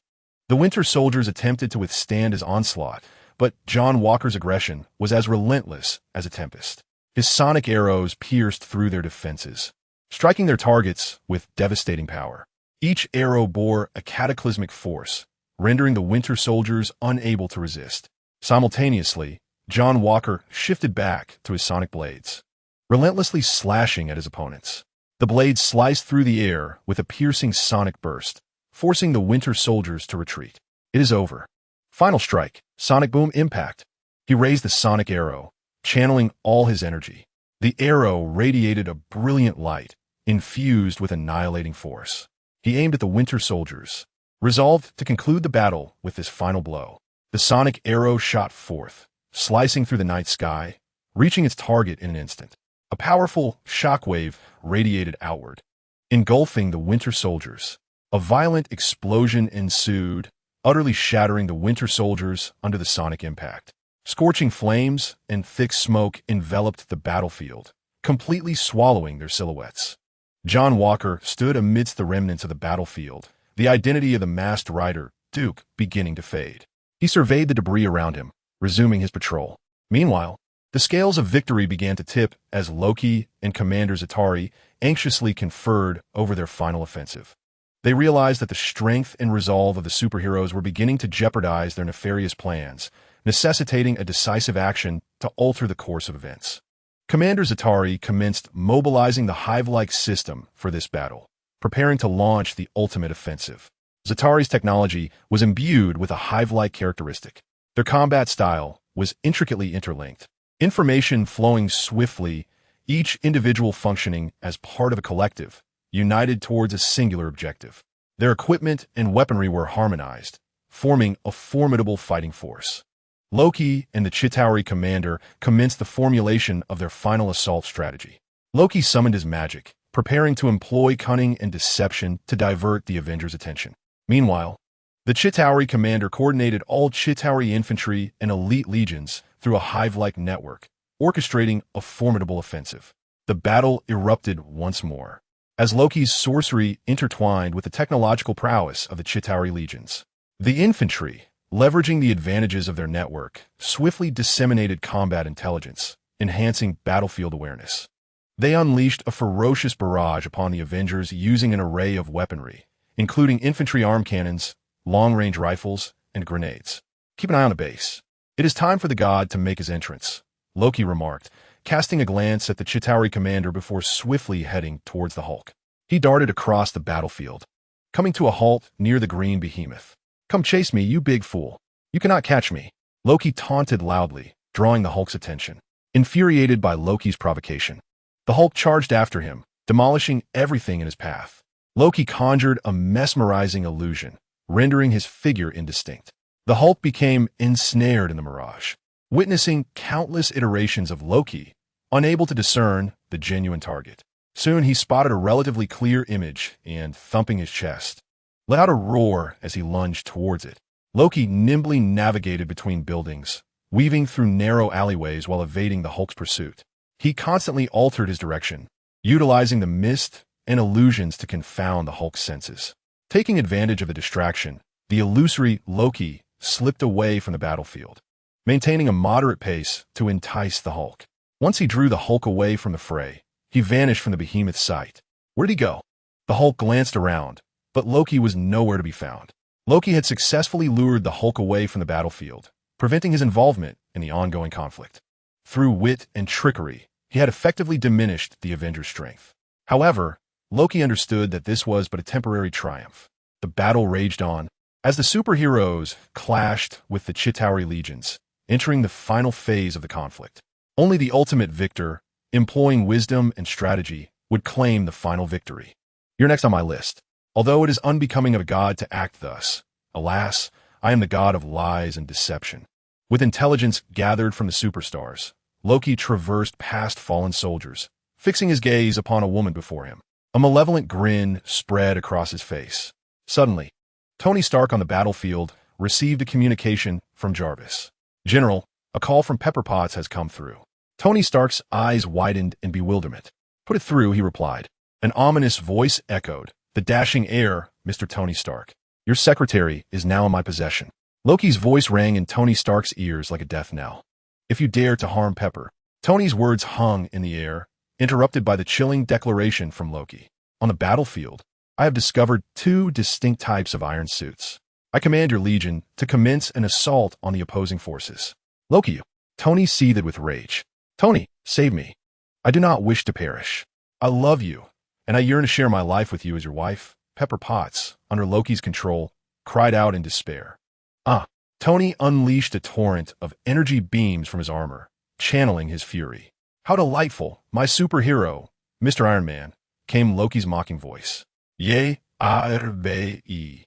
The Winter soldiers attempted to withstand his onslaught, but John Walker's aggression was as relentless as a tempest. His sonic arrows pierced through their defenses, striking their targets with devastating power. Each arrow bore a cataclysmic force, rendering the Winter soldiers unable to resist. Simultaneously, John Walker shifted back to his sonic blades, relentlessly slashing at his opponents. The blades sliced through the air with a piercing sonic burst, forcing the Winter soldiers to retreat. It is over. Final strike, sonic boom impact. He raised the sonic arrow, channeling all his energy. The arrow radiated a brilliant light, infused with annihilating force. He aimed at the Winter soldiers, resolved to conclude the battle with this final blow. The sonic arrow shot forth, slicing through the night sky, reaching its target in an instant. A powerful shockwave radiated outward, engulfing the Winter soldiers. A violent explosion ensued, utterly shattering the Winter soldiers under the sonic impact. Scorching flames and thick smoke enveloped the battlefield, completely swallowing their silhouettes. John Walker stood amidst the remnants of the battlefield, the identity of the masked rider, Duke, beginning to fade. He surveyed the debris around him, resuming his patrol. Meanwhile, the scales of victory began to tip as Loki and Commander Zatari anxiously conferred over their final offensive. They realized that the strength and resolve of the superheroes were beginning to jeopardize their nefarious plans, necessitating a decisive action to alter the course of events. Commander Zatari commenced mobilizing the hive-like system for this battle, preparing to launch the ultimate offensive. Zatari's technology was imbued with a hive-like characteristic. Their combat style was intricately interlinked, information flowing swiftly, each individual functioning as part of a collective, united towards a singular objective. Their equipment and weaponry were harmonized, forming a formidable fighting force. Loki and the Chitauri commander commenced the formulation of their final assault strategy. Loki summoned his magic, preparing to employ cunning and deception to divert the Avengers' attention. Meanwhile, the Chitauri commander coordinated all Chitauri infantry and elite legions through a hive-like network, orchestrating a formidable offensive. The battle erupted once more, as Loki's sorcery intertwined with the technological prowess of the Chitauri legions. The infantry, leveraging the advantages of their network, swiftly disseminated combat intelligence, enhancing battlefield awareness. They unleashed a ferocious barrage upon the Avengers using an array of weaponry, including infantry arm cannons, long-range rifles, and grenades. "Keep an eye on the base. It is time for the god to make his entrance," Loki remarked, casting a glance at the Chitauri commander before swiftly heading towards the Hulk. He darted across the battlefield, coming to a halt near the green behemoth. "Come chase me, you big fool. You cannot catch me," Loki taunted loudly, drawing the Hulk's attention. Infuriated by Loki's provocation, the Hulk charged after him, demolishing everything in his path. Loki conjured a mesmerizing illusion, rendering his figure indistinct. The Hulk became ensnared in the mirage, witnessing countless iterations of Loki, unable to discern the genuine target. Soon he spotted a relatively clear image and, thumping his chest, let out a roar as he lunged towards it. Loki nimbly navigated between buildings, weaving through narrow alleyways while evading the Hulk's pursuit. He constantly altered his direction, utilizing the mist and illusions to confound the Hulk's senses. Taking advantage of the distraction, the illusory Loki slipped away from the battlefield, maintaining a moderate pace to entice the Hulk. Once he drew the Hulk away from the fray, he vanished from the behemoth's sight. Where'd he go? The Hulk glanced around, but Loki was nowhere to be found. Loki had successfully lured the Hulk away from the battlefield, preventing his involvement in the ongoing conflict. Through wit and trickery, he had effectively diminished the Avengers' strength. However, Loki understood that this was but a temporary triumph. The battle raged on, as the superheroes clashed with the Chitauri legions, entering the final phase of the conflict. Only the ultimate victor, employing wisdom and strategy, would claim the final victory. You're next on my list. Although it is unbecoming of a god to act thus, alas, I am the god of lies and deception. With intelligence gathered from the superstars, Loki traversed past fallen soldiers, fixing his gaze upon a woman before him. A malevolent grin spread across his face. Suddenly, Tony Stark on the battlefield received a communication from Jarvis. General, a call from Pepper Potts has come through. Tony Stark's eyes widened in bewilderment. Put it through, he replied. An ominous voice echoed. The dashing air, Mr. Tony Stark. Your secretary is now in my possession. Loki's voice rang in Tony Stark's ears like a death knell. If you dare to harm Pepper. Tony's words hung in the air, interrupted by the chilling declaration from Loki. On the battlefield, I have discovered 2 distinct types of iron suits. I command your legion to commence an assault on the opposing forces. Loki, Tony seethed with rage. Tony, save me. I do not wish to perish. I love you, and I yearn to share my life with you as your wife. Pepper Potts, under Loki's control, cried out in despair. Tony unleashed a torrent of energy beams from his armor, channeling his fury. How delightful, my superhero, Mr. Iron Man, came Loki's mocking voice. Yea, RVE.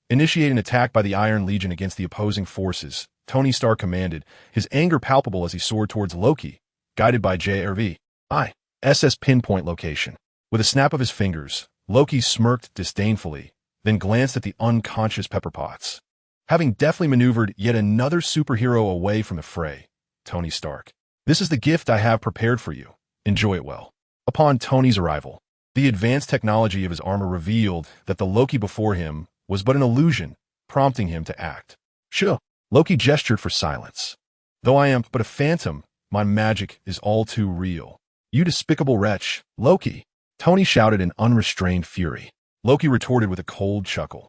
Initiate an attack by the Iron Legion against the opposing forces, Tony Stark commanded, his anger palpable as he soared towards Loki, guided by JRV.IS's pinpoint location. With a snap of his fingers, Loki smirked disdainfully, then glanced at the unconscious Pepper Potts. Having deftly maneuvered yet another superhero away from the fray, Tony Stark. This is the gift I have prepared for you. Enjoy it well. Upon Tony's arrival, the advanced technology of his armor revealed that the Loki before him was but an illusion, prompting him to act. Sure. Loki gestured for silence. Though I am but a phantom, my magic is all too real. You despicable wretch, Loki! Tony shouted in unrestrained fury. Loki retorted with a cold chuckle.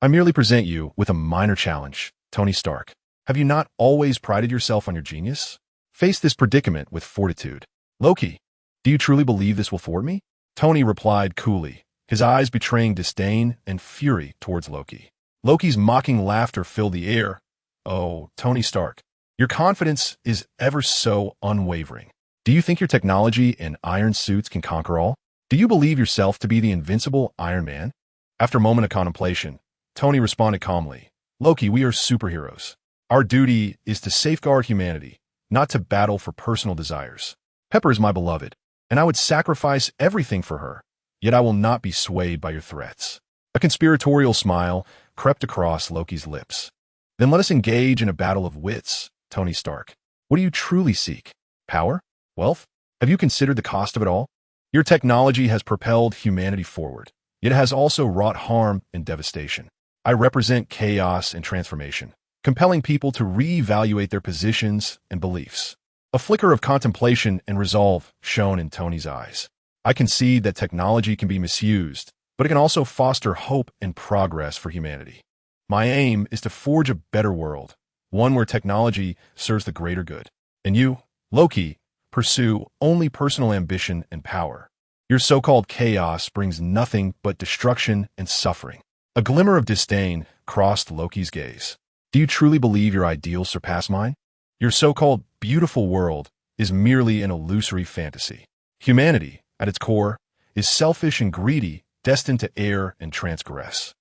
I merely present you with a minor challenge, Tony Stark. Have you not always prided yourself on your genius? Face this predicament with fortitude. Loki, do you truly believe this will thwart me? Tony replied coolly, his eyes betraying disdain and fury towards Loki. Loki's mocking laughter filled the air. Oh, Tony Stark, your confidence is ever so unwavering. Do you think your technology and iron suits can conquer all? Do you believe yourself to be the invincible Iron Man? After a moment of contemplation, Tony responded calmly. Loki, we are superheroes. Our duty is to safeguard humanity, not to battle for personal desires. Pepper is my beloved, and I would sacrifice everything for her, yet I will not be swayed by your threats. A conspiratorial smile crept across Loki's lips. Then let us engage in a battle of wits, Tony Stark. What do you truly seek? Power? Wealth? Have you considered the cost of it all? Your technology has propelled humanity forward, yet it has also wrought harm and devastation. I represent chaos and transformation, compelling people to reevaluate their positions and beliefs. A flicker of contemplation and resolve shone in Tony's eyes. I concede that technology can be misused, but it can also foster hope and progress for humanity. My aim is to forge a better world, one where technology serves the greater good. And you, Loki, pursue only personal ambition and power. Your so-called chaos brings nothing but destruction and suffering. A glimmer of disdain crossed Loki's gaze. Do you truly believe your ideals surpass mine? Your so-called beautiful world is merely an illusory fantasy. Humanity, at its core, is selfish and greedy, destined to err and transgress.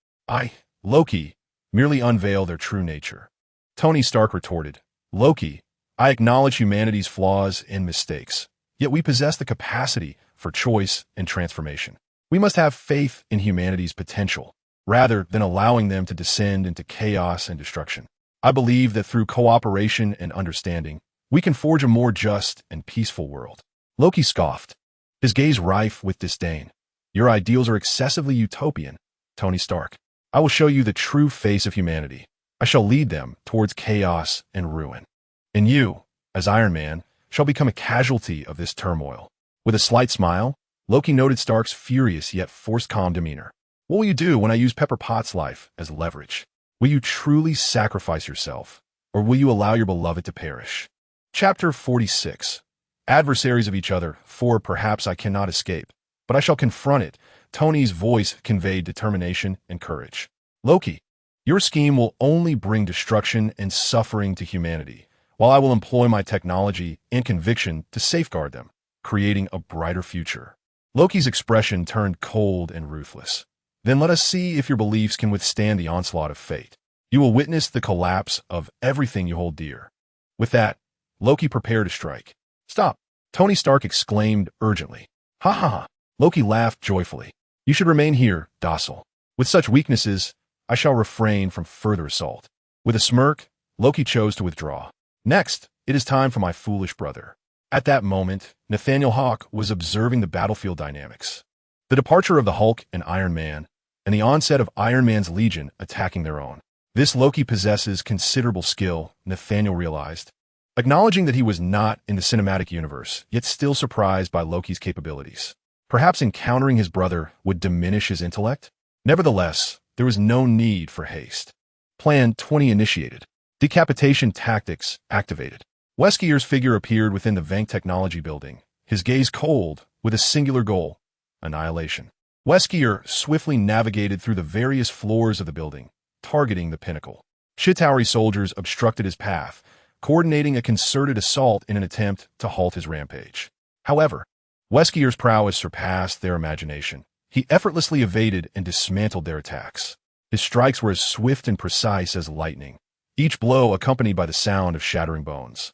Loki, merely unveil their true nature. Tony Stark retorted, Loki, I acknowledge humanity's flaws and mistakes, yet we possess the capacity for choice and transformation. We must have faith in humanity's potential, rather than allowing them to descend into chaos and destruction. I believe that through cooperation and understanding, we can forge a more just and peaceful world. Loki scoffed, his gaze rife with disdain. Your ideals are excessively utopian, Tony Stark. I will show you the true face of humanity. I shall lead them towards chaos and ruin. And you, as Iron Man, shall become a casualty of this turmoil. With a slight smile, Loki noted Stark's furious yet forced calm demeanor. What will you do when I use Pepper Potts' life as leverage? Will you truly sacrifice yourself, or will you allow your beloved to perish? Chapter 46. Adversaries of each other, for perhaps I cannot escape, but I shall confront it. Tony's voice conveyed determination and courage. Loki, your scheme will only bring destruction and suffering to humanity, while I will employ my technology and conviction to safeguard them, creating a brighter future. Loki's expression turned cold and ruthless. Then let us see if your beliefs can withstand the onslaught of fate. You will witness the collapse of everything you hold dear. With that, Loki prepared to strike. Stop! Tony Stark exclaimed urgently. Ha ha ha! Loki laughed joyfully. You should remain here, docile. With such weaknesses, I shall refrain from further assault. With a smirk, Loki chose to withdraw. Next, it is time for my foolish brother. At that moment, Nathaniel Hawke was observing the battlefield dynamics. The departure of the Hulk and Iron Man, and the onset of Iron Man's Legion attacking their own. This Loki possesses considerable skill, Nathaniel realized. Acknowledging that he was not in the cinematic universe, yet still surprised by Loki's capabilities. Perhaps encountering his brother would diminish his intellect? Nevertheless, there was no need for haste. Plan 20 initiated. Decapitation tactics activated. Wesker's figure appeared within the Vank Technology building, his gaze cold, with a singular goal: annihilation. Wesker swiftly navigated through the various floors of the building, targeting the pinnacle. Chitauri soldiers obstructed his path, coordinating a concerted assault in an attempt to halt his rampage. However, Wesker's prowess surpassed their imagination. He effortlessly evaded and dismantled their attacks. His strikes were as swift and precise as lightning, each blow accompanied by the sound of shattering bones.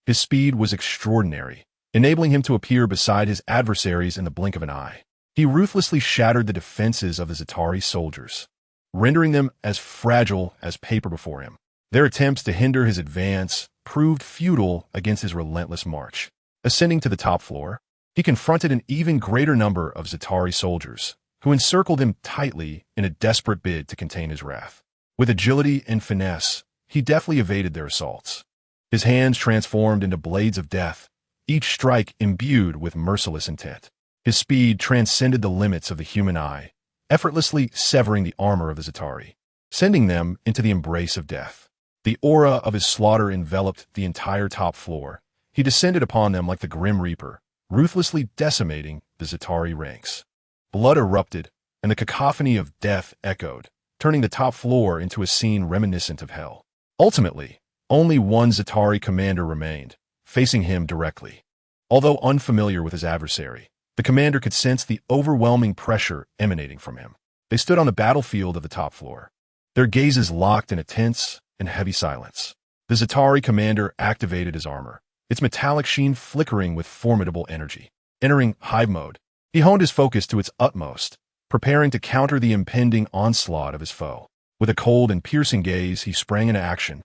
His speed was extraordinary, enabling him to appear beside his adversaries in the blink of an eye. He ruthlessly shattered the defenses of the Chitauri soldiers, rendering them as fragile as paper before him. Their attempts to hinder his advance proved futile against his relentless march. Ascending to the top floor, he confronted an even greater number of Chitauri soldiers, who encircled him tightly in a desperate bid to contain his wrath. With agility and finesse, he deftly evaded their assaults. His hands transformed into blades of death, each strike imbued with merciless intent. His speed transcended the limits of the human eye, effortlessly severing the armor of the Chitauri, sending them into the embrace of death. The aura of his slaughter enveloped the entire top floor. He descended upon them like the Grim Reaper, ruthlessly decimating the Chitauri ranks. Blood erupted, and the cacophony of death echoed, turning the top floor into a scene reminiscent of hell. Ultimately, only one Chitauri commander remained, facing him directly. Although unfamiliar with his adversary, the commander could sense the overwhelming pressure emanating from him. They stood on the battlefield of the top floor, their gazes locked in a tense and heavy silence. The Chitauri commander activated his armor, its metallic sheen flickering with formidable energy. Entering hive mode, he honed his focus to its utmost, preparing to counter the impending onslaught of his foe. With a cold and piercing gaze, he sprang into action,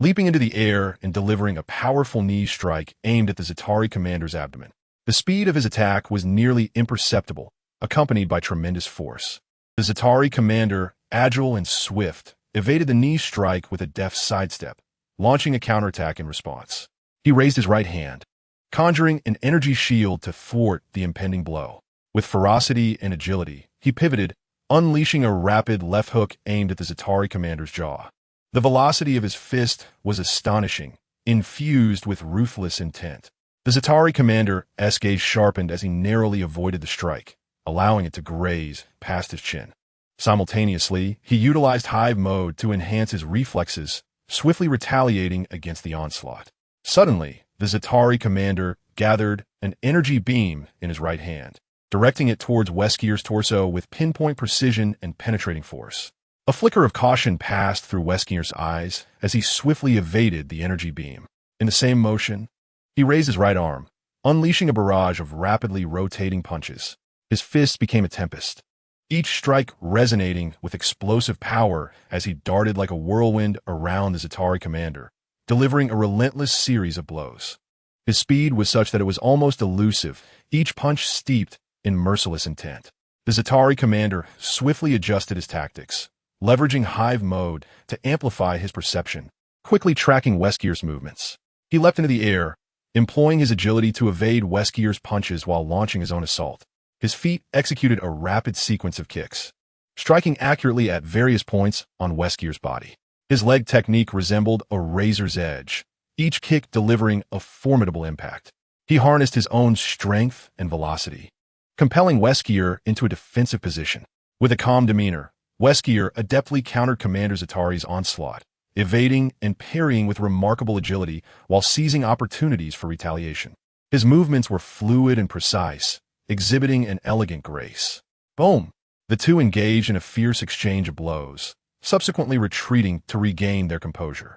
leaping into the air and delivering a powerful knee strike aimed at the Chitauri commander's abdomen. The speed of his attack was nearly imperceptible, accompanied by tremendous force. The Chitauri commander, agile and swift, evaded the knee strike with a deft sidestep, launching a counterattack in response. He raised his right hand, conjuring an energy shield to thwart the impending blow. With ferocity and agility, he pivoted, unleashing a rapid left hook aimed at the Chitauri commander's jaw. The velocity of his fist was astonishing, infused with ruthless intent. The Chitauri commander's gaze sharpened as he narrowly avoided the strike, allowing it to graze past his chin. Simultaneously, he utilized hive mode to enhance his reflexes, swiftly retaliating against the onslaught. Suddenly, the Chitauri commander gathered an energy beam in his right hand. directing it towards Weskier's torso with pinpoint precision and penetrating force. A flicker of caution passed through Weskier's eyes as he swiftly evaded the energy beam. In the same motion, he raised his right arm, unleashing a barrage of rapidly rotating punches. His fists became a tempest, each strike resonating with explosive power as he darted like a whirlwind around the Za'Tari commander, delivering a relentless series of blows. His speed was such that it was almost elusive, each punch steeped in merciless intent. The Za'Tari commander swiftly adjusted his tactics, leveraging hive mode to amplify his perception, quickly tracking Weskier's movements. He leapt into the air, employing his agility to evade Weskier's punches while launching his own assault. His feet executed a rapid sequence of kicks, striking accurately at various points on Weskier's body. His leg technique resembled a razor's edge, each kick delivering a formidable impact. He harnessed his own strength and velocity, compelling Wesker into a defensive position. With a calm demeanor, Wesker adeptly countered Commander Za'Tari's onslaught, evading and parrying with remarkable agility while seizing opportunities for retaliation. His movements were fluid and precise, exhibiting an elegant grace. Boom! The two engaged in a fierce exchange of blows, subsequently retreating to regain their composure.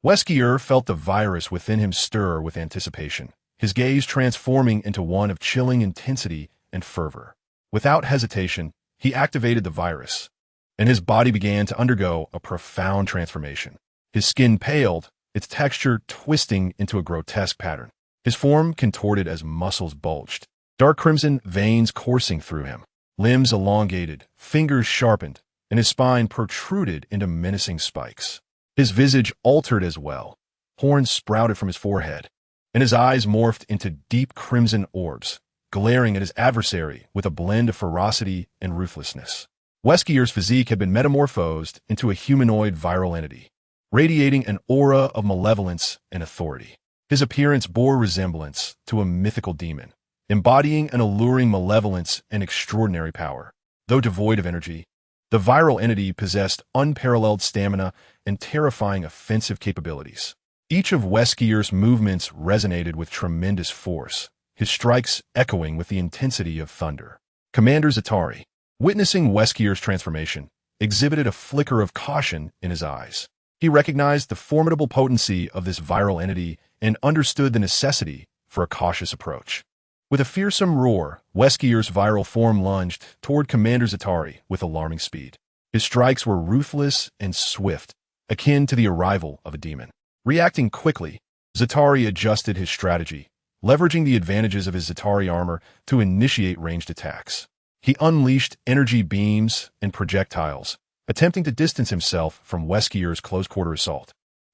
Wesker felt the virus within him stir with anticipation, his gaze transforming into one of chilling intensity and fervor. Without hesitation, he activated the virus, and his body began to undergo a profound transformation. His skin paled, its texture twisting into a grotesque pattern. His form contorted as muscles bulged, dark crimson veins coursing through him, limbs elongated, fingers sharpened, and his spine protruded into menacing spikes. His visage altered as well. Horns sprouted from his forehead, and his eyes morphed into deep crimson orbs, glaring at his adversary with a blend of ferocity and ruthlessness. Weskier's physique had been metamorphosed into a humanoid viral entity, radiating an aura of malevolence and authority. His appearance bore resemblance to a mythical demon, embodying an alluring malevolence and extraordinary power. Though devoid of energy, the viral entity possessed unparalleled stamina and terrifying offensive capabilities. Each of Weskier's movements resonated with tremendous force, his strikes echoing with the intensity of thunder. Commander Za'Tari, witnessing Weskier's transformation, exhibited a flicker of caution in his eyes. He recognized the formidable potency of this viral entity and understood the necessity for a cautious approach. With a fearsome roar, Weskier's viral form lunged toward Commander Za'Tari with alarming speed. His strikes were ruthless and swift, akin to the arrival of a demon. Reacting quickly, Za'Tari adjusted his strategy, leveraging the advantages of his Za'Tari armor to initiate ranged attacks. He unleashed energy beams and projectiles, attempting to distance himself from Weskier's close-quarter assault.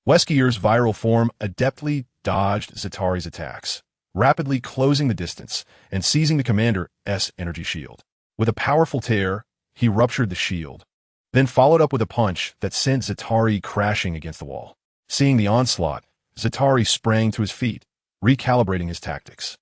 Weskier's viral form adeptly dodged Za'Tari's attacks, rapidly closing the distance and seizing the commander's energy shield. With a powerful tear, he ruptured the shield, then followed up with a punch that sent Za'Tari crashing against the wall. Seeing the onslaught, Za'Tari sprang to his feet, recalibrating his tactics.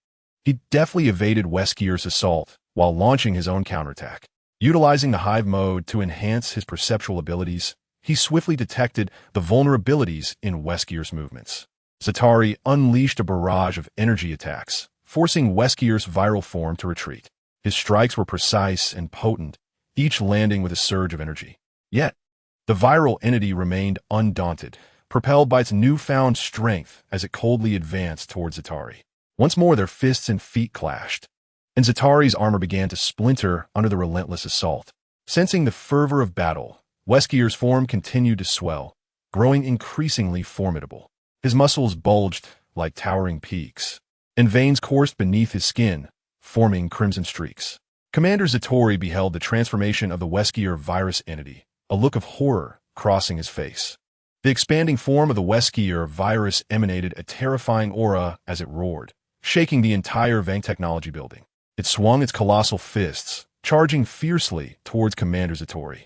He deftly evaded Weskier's assault while launching his own counterattack. Utilizing the hive mode to enhance his perceptual abilities, he swiftly detected the vulnerabilities in Weskier's movements. Za'Tari unleashed a barrage of energy attacks, forcing Weskier's viral form to retreat. His strikes were precise and potent, each landing with a surge of energy. Yet, the viral entity remained undaunted, propelled by its newfound strength as it coldly advanced towards Za'Tari. Once more their fists and feet clashed, and Za'Tari's armor began to splinter under the relentless assault. Sensing the fervor of battle, Weskier's form continued to swell, growing increasingly formidable. His muscles bulged like towering peaks, and veins coursed beneath his skin, forming crimson streaks. Commander Za'Tari beheld the transformation of the Wesker virus entity, a look of horror crossing his face. The expanding form of the Wesker virus emanated a terrifying aura as it roared, shaking the entire Vang technology building. It swung its colossal fists, charging fiercely towards Commander Za'Tari.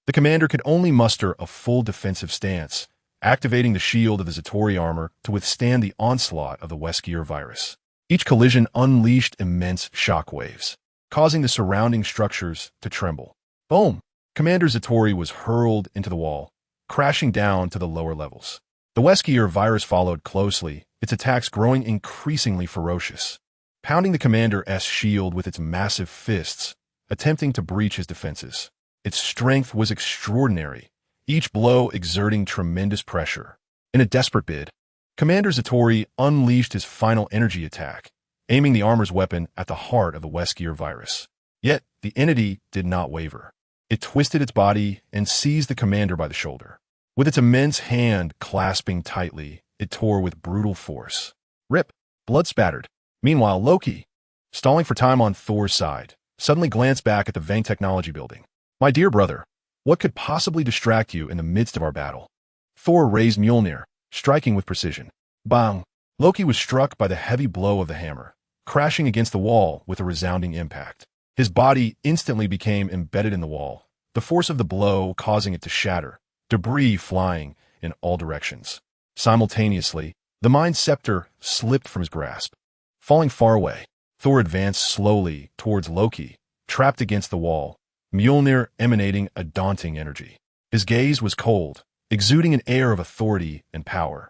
The commander could only muster a full defensive stance, activating the shield of the Za'Tari armor to withstand the onslaught of the Wesker virus. Each collision unleashed immense shockwaves, causing the surrounding structures to tremble. Boom! Commander Za'Tari was hurled into the wall, crashing down to the lower levels. The Wesker virus followed closely, its attacks growing increasingly ferocious. pounding the commander's shield with its massive fists, attempting to breach his defenses. Its strength was extraordinary, each blow exerting tremendous pressure. In a desperate bid, Commander Zatori unleashed his final energy attack, aiming the armor's weapon at the heart of the Wesker virus. Yet, the entity did not waver. It twisted its body and seized the commander by the shoulder. With its immense hand clasping tightly, it tore with brutal force. Rip, blood spattered. Meanwhile, Loki, stalling for time on Thor's side, suddenly glanced back at the Vang Technology building. My dear brother, what could possibly distract you in the midst of our battle? Thor raised Mjolnir, striking with precision. Bang! Loki was struck by the heavy blow of the hammer, crashing against the wall with a resounding impact. His body instantly became embedded in the wall, the force of the blow causing it to shatter, debris flying in all directions. Simultaneously, the Mind Scepter slipped from his grasp. Falling far away, Thor advanced slowly towards Loki, trapped against the wall, Mjolnir emanating a daunting energy. His gaze was cold, exuding an air of authority and power.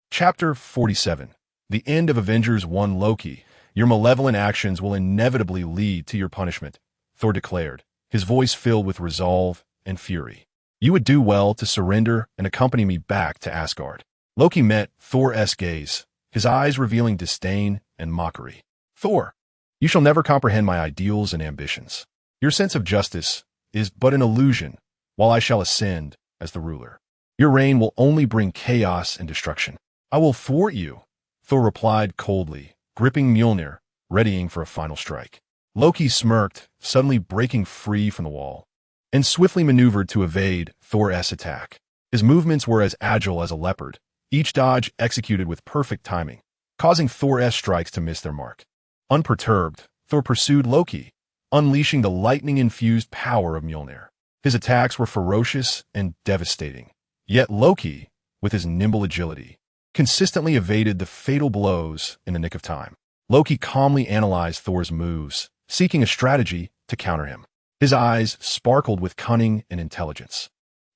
Chapter 47. The End of Avengers 1. Loki, your malevolent actions will inevitably lead to your punishment, Thor declared, his voice filled with resolve and fury. You would do well to surrender and accompany me back to Asgard. Loki met Thor's gaze, his eyes revealing disdain and mockery. Thor, you shall never comprehend my ideals and ambitions. Your sense of justice is but an illusion, while I shall ascend as the ruler. Your reign will only bring chaos and destruction. I will thwart you, Thor replied coldly, gripping Mjolnir, readying for a final strike. Loki smirked, suddenly breaking free from the wall, and swiftly maneuvered to evade Thor's attack. His movements were as agile as a leopard, each dodge executed with perfect timing, causing Thor's strikes to miss their mark. Unperturbed, Thor pursued Loki, unleashing the lightning-infused power of Mjolnir. His attacks were ferocious and devastating. Yet Loki, with his nimble agility, consistently evaded the fatal blows in the nick of time. Loki calmly analyzed Thor's moves, seeking a strategy to counter him. His eyes sparkled with cunning and intelligence.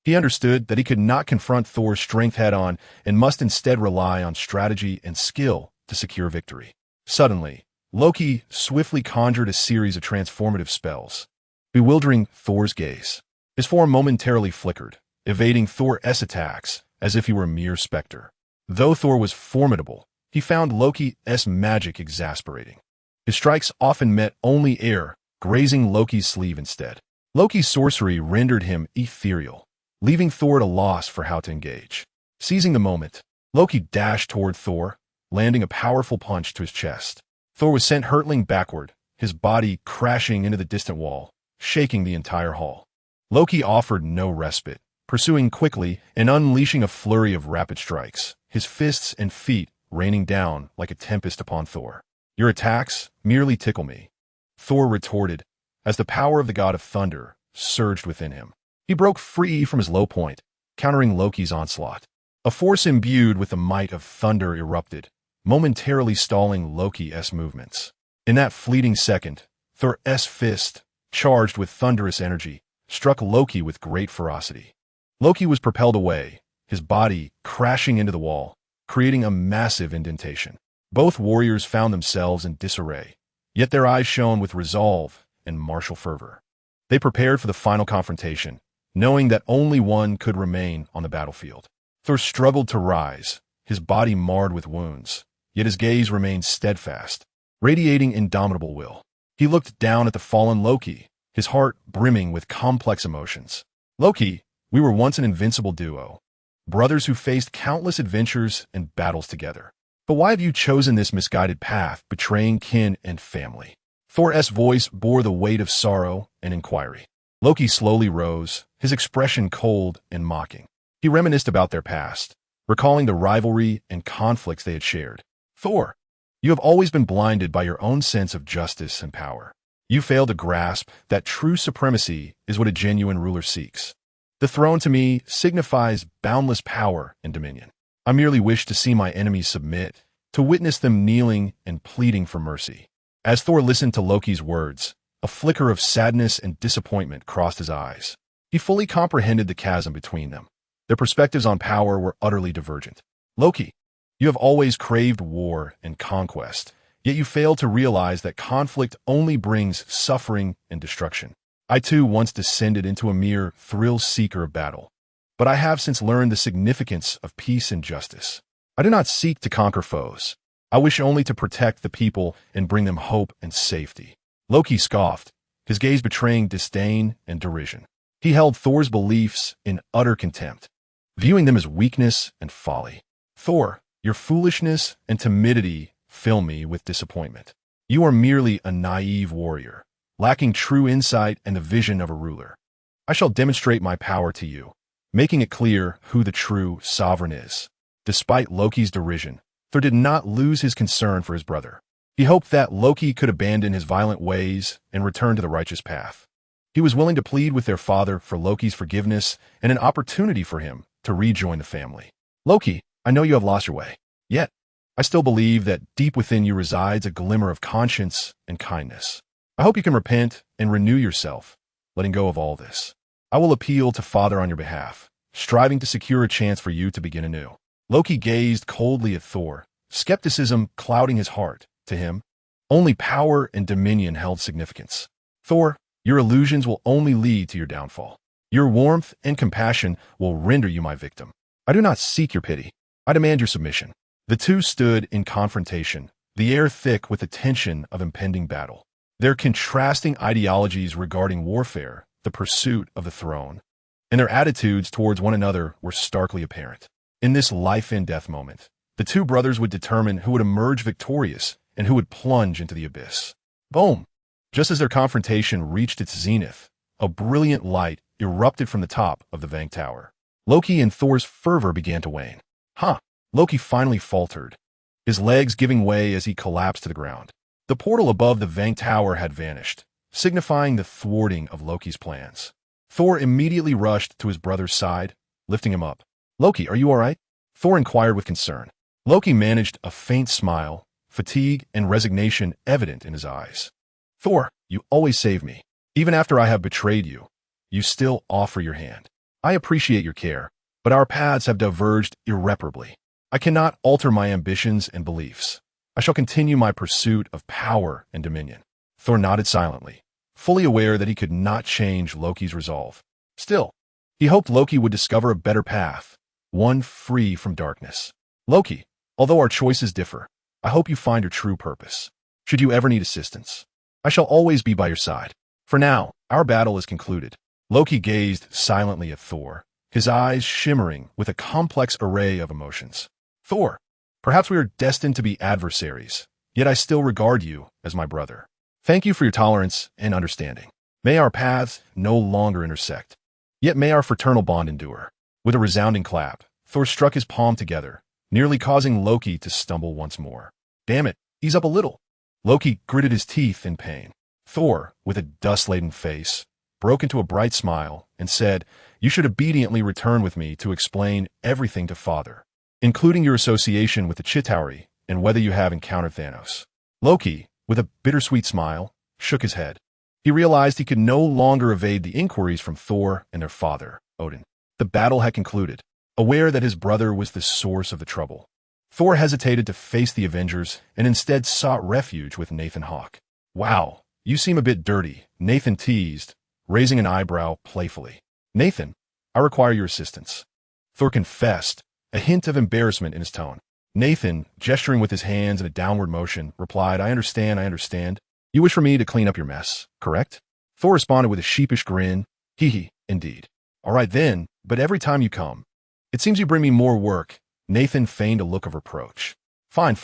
He understood that he could not confront Thor's strength head-on and must instead rely on strategy and skill to secure victory. Suddenly, Loki swiftly conjured a series of transformative spells, bewildering Thor's gaze. His form momentarily flickered, evading Thor's attacks as if he were a mere specter. Though Thor was formidable, he found Loki's magic exasperating. His strikes often met only air, grazing Loki's sleeve instead. Loki's sorcery rendered him ethereal, leaving Thor at a loss for how to engage. Seizing the moment, Loki dashed toward Thor, landing a powerful punch to his chest. Thor was sent hurtling backward, his body crashing into the distant wall, shaking the entire hall. Loki offered no respite, pursuing quickly and unleashing a flurry of rapid strikes, his fists and feet raining down like a tempest upon Thor. Your attacks merely tickle me, Thor retorted, as the power of the god of thunder surged within him. He broke free from his low point, countering Loki's onslaught. A force imbued with the might of thunder erupted, momentarily stalling Loki's movements. In that fleeting second, Thor's fist, charged with thunderous energy, struck Loki with great ferocity. Loki was propelled away, his body crashing into the wall, creating a massive indentation. Both warriors found themselves in disarray, yet their eyes shone with resolve and martial fervor. They prepared for the final confrontation, knowing that only one could remain on the battlefield. Thor struggled to rise, his body marred with wounds, yet his gaze remained steadfast, radiating indomitable will. He looked down at the fallen Loki, his heart brimming with complex emotions. Loki, we were once an invincible duo, brothers who faced countless adventures and battles together. But why have you chosen this misguided path, betraying kin and family? Thor's voice bore the weight of sorrow and inquiry. Loki slowly rose, his expression cold and mocking. He reminisced about their past, recalling the rivalry and conflicts they had shared. Thor, you have always been blinded by your own sense of justice and power. You fail to grasp that true supremacy is what a genuine ruler seeks. The throne to me signifies boundless power and dominion. I merely wish to see my enemies submit, to witness them kneeling and pleading for mercy. As Thor listened to Loki's words, a flicker of sadness and disappointment crossed his eyes. He fully comprehended the chasm between them. Their perspectives on power were utterly divergent. Loki, you have always craved war and conquest, Yet you fail to realize that conflict only brings suffering and destruction. I too once descended into a mere thrill-seeker of battle. But I have since learned the significance of peace and justice. I do not seek to conquer foes. I wish only to protect the people and bring them hope and safety. Loki scoffed, his gaze betraying disdain and derision. He held Thor's beliefs in utter contempt, viewing them as weakness and folly. Thor, your foolishness and timidity fill me with disappointment. You are merely a naive warrior, lacking true insight and the vision of a ruler. I shall demonstrate my power to you, making it clear who the true sovereign is. Despite Loki's derision, Thor did not lose his concern for his brother. He hoped that Loki could abandon his violent ways and return to the righteous path. He was willing to plead with their father for Loki's forgiveness and an opportunity for him to rejoin the family. Loki, I know you have lost your way. Yet, I still believe that deep within you resides a glimmer of conscience and kindness. I hope you can repent and renew yourself, letting go of all this. I will appeal to Father on your behalf, striving to secure a chance for you to begin anew. Loki gazed coldly at Thor, skepticism clouding his heart. To him, only power and dominion held significance. Thor, your illusions will only lead to your downfall. Your warmth and compassion will render you my victim. I do not seek your pity. I demand your submission. The two stood in confrontation, the air thick with the tension of impending battle. Their contrasting ideologies regarding warfare, the pursuit of the throne, and their attitudes towards one another were starkly apparent. In this life-and-death moment, the two brothers would determine who would emerge victorious and who would plunge into the abyss. Boom! Just as their confrontation reached its zenith, a brilliant light erupted from the top of the Vang Tower. Loki and Thor's fervor began to wane. Loki finally faltered, his legs giving way as he collapsed to the ground. The portal above the Vang Tower had vanished, signifying the thwarting of Loki's plans. Thor immediately rushed to his brother's side, lifting him up. Loki, are you all right? Thor inquired with concern. Loki managed a faint smile, fatigue and resignation evident in his eyes. Thor, you always save me. Even after I have betrayed you, you still offer your hand. I appreciate your care, but our paths have diverged irreparably. I cannot alter my ambitions and beliefs. I shall continue my pursuit of power and dominion. Thor nodded silently, fully aware that he could not change Loki's resolve. Still, he hoped Loki would discover a better path, one free from darkness. Loki, although our choices differ, I hope you find your true purpose. Should you ever need assistance, I shall always be by your side. For now, our battle is concluded. Loki gazed silently at Thor, his eyes shimmering with a complex array of emotions. Thor, perhaps we are destined to be adversaries, yet I still regard you as my brother. Thank you for your tolerance and understanding. May our paths no longer intersect, yet may our fraternal bond endure. With a resounding clap, Thor struck his palm together, nearly causing Loki to stumble once more. Damn it, ease up a little. Loki gritted his teeth in pain. Thor, with a dust-laden face, broke into a bright smile and said, You should obediently return with me to explain everything to Father, including your association with the Chitauri and whether you have encountered Thanos. Loki, with a bittersweet smile, shook his head. He realized he could no longer evade the inquiries from Thor and their father, Odin. The battle had concluded. Aware that his brother was the source of the trouble, Thor hesitated to face the Avengers and instead sought refuge with Nathan Hawke. Wow, you seem a bit dirty, Nathan teased, raising an eyebrow playfully. Nathan, I require your assistance. Thor confessed, a hint of embarrassment in his tone. Nathan, gesturing with his hands in a downward motion, replied, I understand. You wish for me to clean up your mess, correct? Thor responded with a sheepish grin. Hee, indeed. All right then, but every time you come, it seems you bring me more work. Nathan feigned a look of reproach. Fine.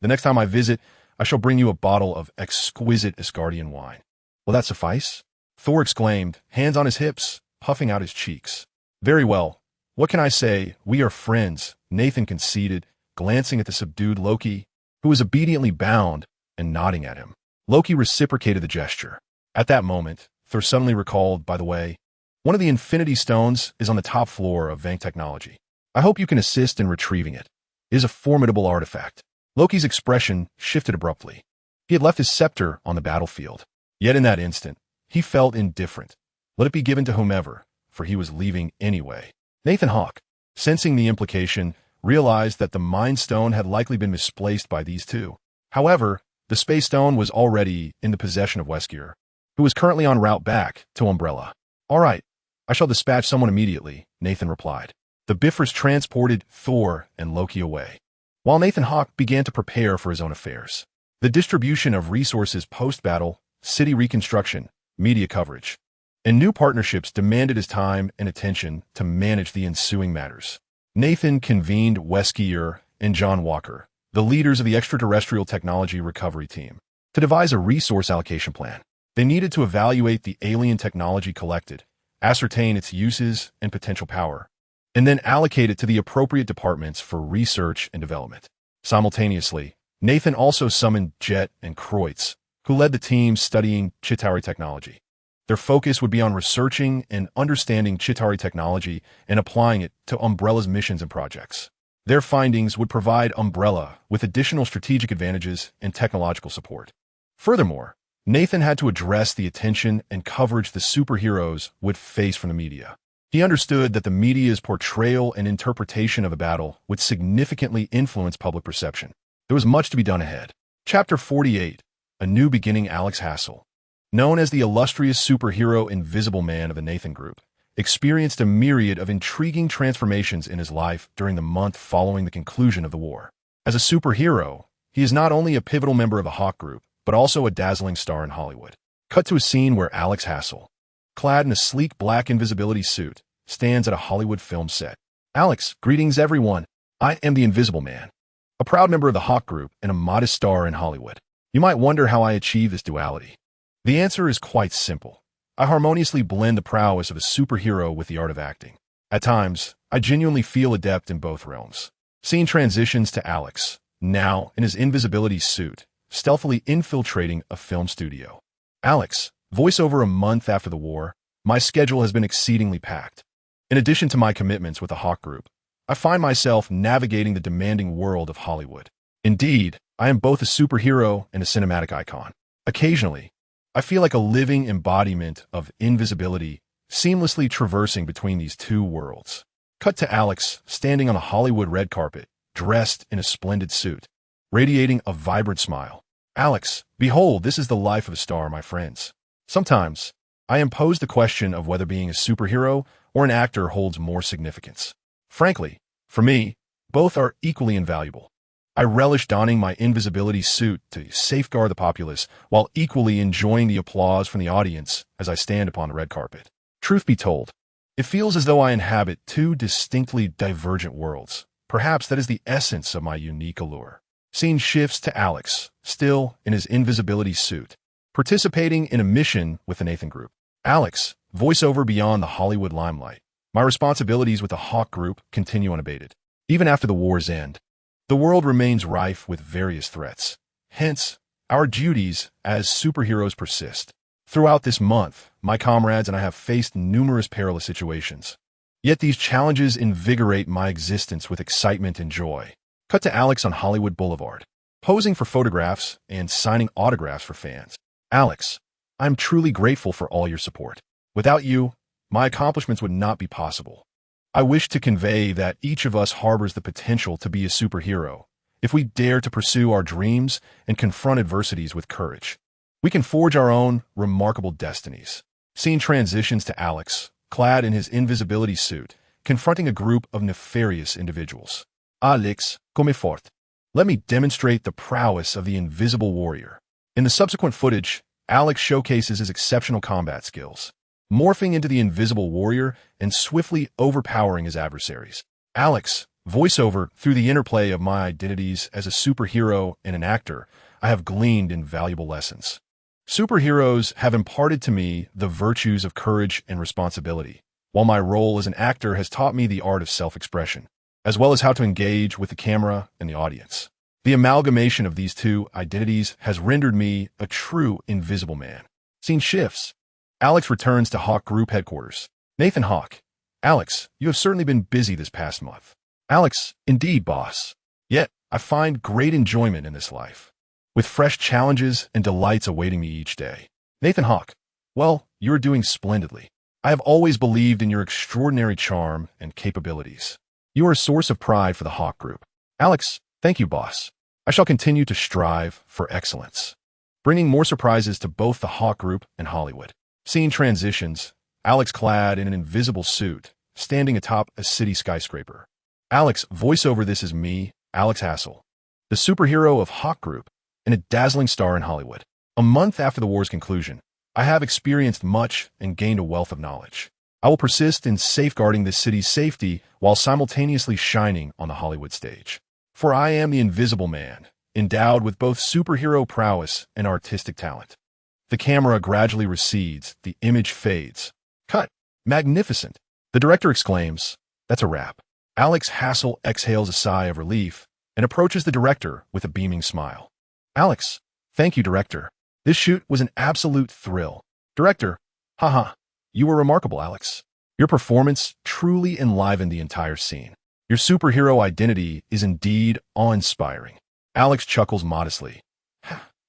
The next time I visit, I shall bring you a bottle of exquisite Asgardian wine. Will that suffice? Thor exclaimed, hands on his hips, puffing out his cheeks. Very well. What can I say? We are friends, Nathan conceded, glancing at the subdued Loki, who was obediently bound and nodding at him. Loki reciprocated the gesture. At that moment, Thor suddenly recalled, by the way, one of the Infinity Stones is on the top floor of Vang Technology. I hope you can assist in retrieving it. It is a formidable artifact. Loki's expression shifted abruptly. He had left his scepter on the battlefield. Yet in that instant, he felt indifferent. Let it be given to whomever, for he was leaving anyway. Nathan Hawke, sensing the implication, realized that the Mind Stone had likely been misplaced by these two. However, The Space Stone was already in the possession of Wesker, who was currently en route back to Umbrella. "All right, I shall dispatch someone immediately," Nathan replied. The Biffers transported Thor and Loki away, while Nathan Hawke began to prepare for his own affairs. The distribution of resources post-battle, city reconstruction, media coverage, and new partnerships demanded his time and attention to manage the ensuing matters. Nathan convened Wesker and John Walker, the leaders of the extraterrestrial technology recovery team, to devise a resource allocation plan. They needed to evaluate the alien technology collected, ascertain its uses and potential power, and then allocate it to the appropriate departments for research and development. Simultaneously, Nathan also summoned Jet and Kreutz, who led the team studying Chitauri technology. Their focus would be on researching and understanding Chitauri technology and applying it to Umbrella's missions and projects. Their findings would provide Umbrella with additional strategic advantages and technological support. Furthermore, Nathan had to address the attention and coverage the superheroes would face from the media. He understood that the media's portrayal and interpretation of a battle would significantly influence public perception. There was much to be done ahead. Chapter 48, A New Beginning. Alex Hassel, known as the illustrious superhero Invisible Man of the Nathan Group, experienced a myriad of intriguing transformations in his life during the month following the conclusion of the war. As a superhero, he is not only a pivotal member of the Hawk Group, but also a dazzling star in Hollywood. Cut to a scene where Alex Hassel, clad in a sleek black invisibility suit, stands at a Hollywood film set. "Alex, greetings everyone. I am the Invisible Man, a proud member of the Hawk Group and a modest star in Hollywood. You might wonder how I achieve this duality. The answer is quite simple. I harmoniously blend the prowess of a superhero with the art of acting. At times, I genuinely feel adept in both realms." Scene transitions to Alex, now in his invisibility suit, stealthily infiltrating a film studio. "Alex, voiceover. A month after the war, my schedule has been exceedingly packed. In addition to my commitments with the Hawk Group, I find myself navigating the demanding world of Hollywood. Indeed, I am both a superhero and a cinematic icon. Occasionally, I feel like a living embodiment of invisibility, seamlessly traversing between these two worlds." Cut to Alex standing on a Hollywood red carpet, dressed in a splendid suit, radiating a vibrant smile. "Alex, behold, this is the life of a star, my friends. Sometimes, I am posed the question of whether being a superhero or an actor holds more significance. Frankly, for me, both are equally invaluable. I relish donning my invisibility suit to safeguard the populace while equally enjoying the applause from the audience as I stand upon the red carpet. Truth be told, it feels as though I inhabit two distinctly divergent worlds. Perhaps that is the essence of my unique allure." Scene shifts to Alex, still in his invisibility suit, participating in a mission with the Nathan Group. "Alex, voiceover. Beyond the Hollywood limelight, my responsibilities with the Hawk Group continue unabated. Even after the war's end, the world remains rife with various threats. Hence, our duties as superheroes persist. Throughout this month, my comrades and I have faced numerous perilous situations. Yet these challenges invigorate my existence with excitement and joy." Cut to Alex on Hollywood Boulevard, posing for photographs and signing autographs for fans. "Alex, I'm truly grateful for all your support. Without you, my accomplishments would not be possible. I wish to convey that each of us harbors the potential to be a superhero. If we dare to pursue our dreams and confront adversities with courage, we can forge our own remarkable destinies." Scene transitions to Alex, clad in his invisibility suit, confronting a group of nefarious individuals. "Alex, come fort. Let me demonstrate the prowess of the Invisible Warrior." In the subsequent footage, Alex showcases his exceptional combat skills, morphing into the Invisible Warrior and swiftly overpowering his adversaries. "Alex, voiceover. Through the interplay of my identities as a superhero and an actor, I have gleaned invaluable lessons. Superheroes have imparted to me the virtues of courage and responsibility, while my role as an actor has taught me the art of self-expression, as well as how to engage with the camera and the audience. The amalgamation of these two identities has rendered me a true Invisible Man." Scene shifts. Alex returns to Hawk Group headquarters. Nathan Hawke. "Alex, you have certainly been busy this past month." "Alex, indeed, boss. Yet, I find great enjoyment in this life, with fresh challenges and delights awaiting me each day." Nathan Hawke. "Well, you are doing splendidly. I have always believed in your extraordinary charm and capabilities. You are a source of pride for the Hawk Group." "Alex, thank you, boss. I shall continue to strive for excellence, bringing more surprises to both the Hawk Group and Hollywood. Scene transitions. Alex clad in an invisible suit, standing atop a city skyscraper. Alex, voiceover, this is me, Alex Hassel, the superhero of Hawk Group and a dazzling star in Hollywood. A month after the war's conclusion, I have experienced much and gained a wealth of knowledge. I will persist in safeguarding this city's safety while simultaneously shining on the Hollywood stage. For I am the Invisible Man, endowed with both superhero prowess and artistic talent. The camera gradually recedes, the image fades. Cut. Magnificent. The director exclaims, "That's a wrap." Alex Hassel exhales a sigh of relief and approaches the director with a beaming smile. Alex, thank you, director. This shoot was an absolute thrill. Director, haha, you were remarkable, Alex. Your performance truly enlivened the entire scene. Your superhero identity is indeed awe-inspiring. Alex chuckles modestly.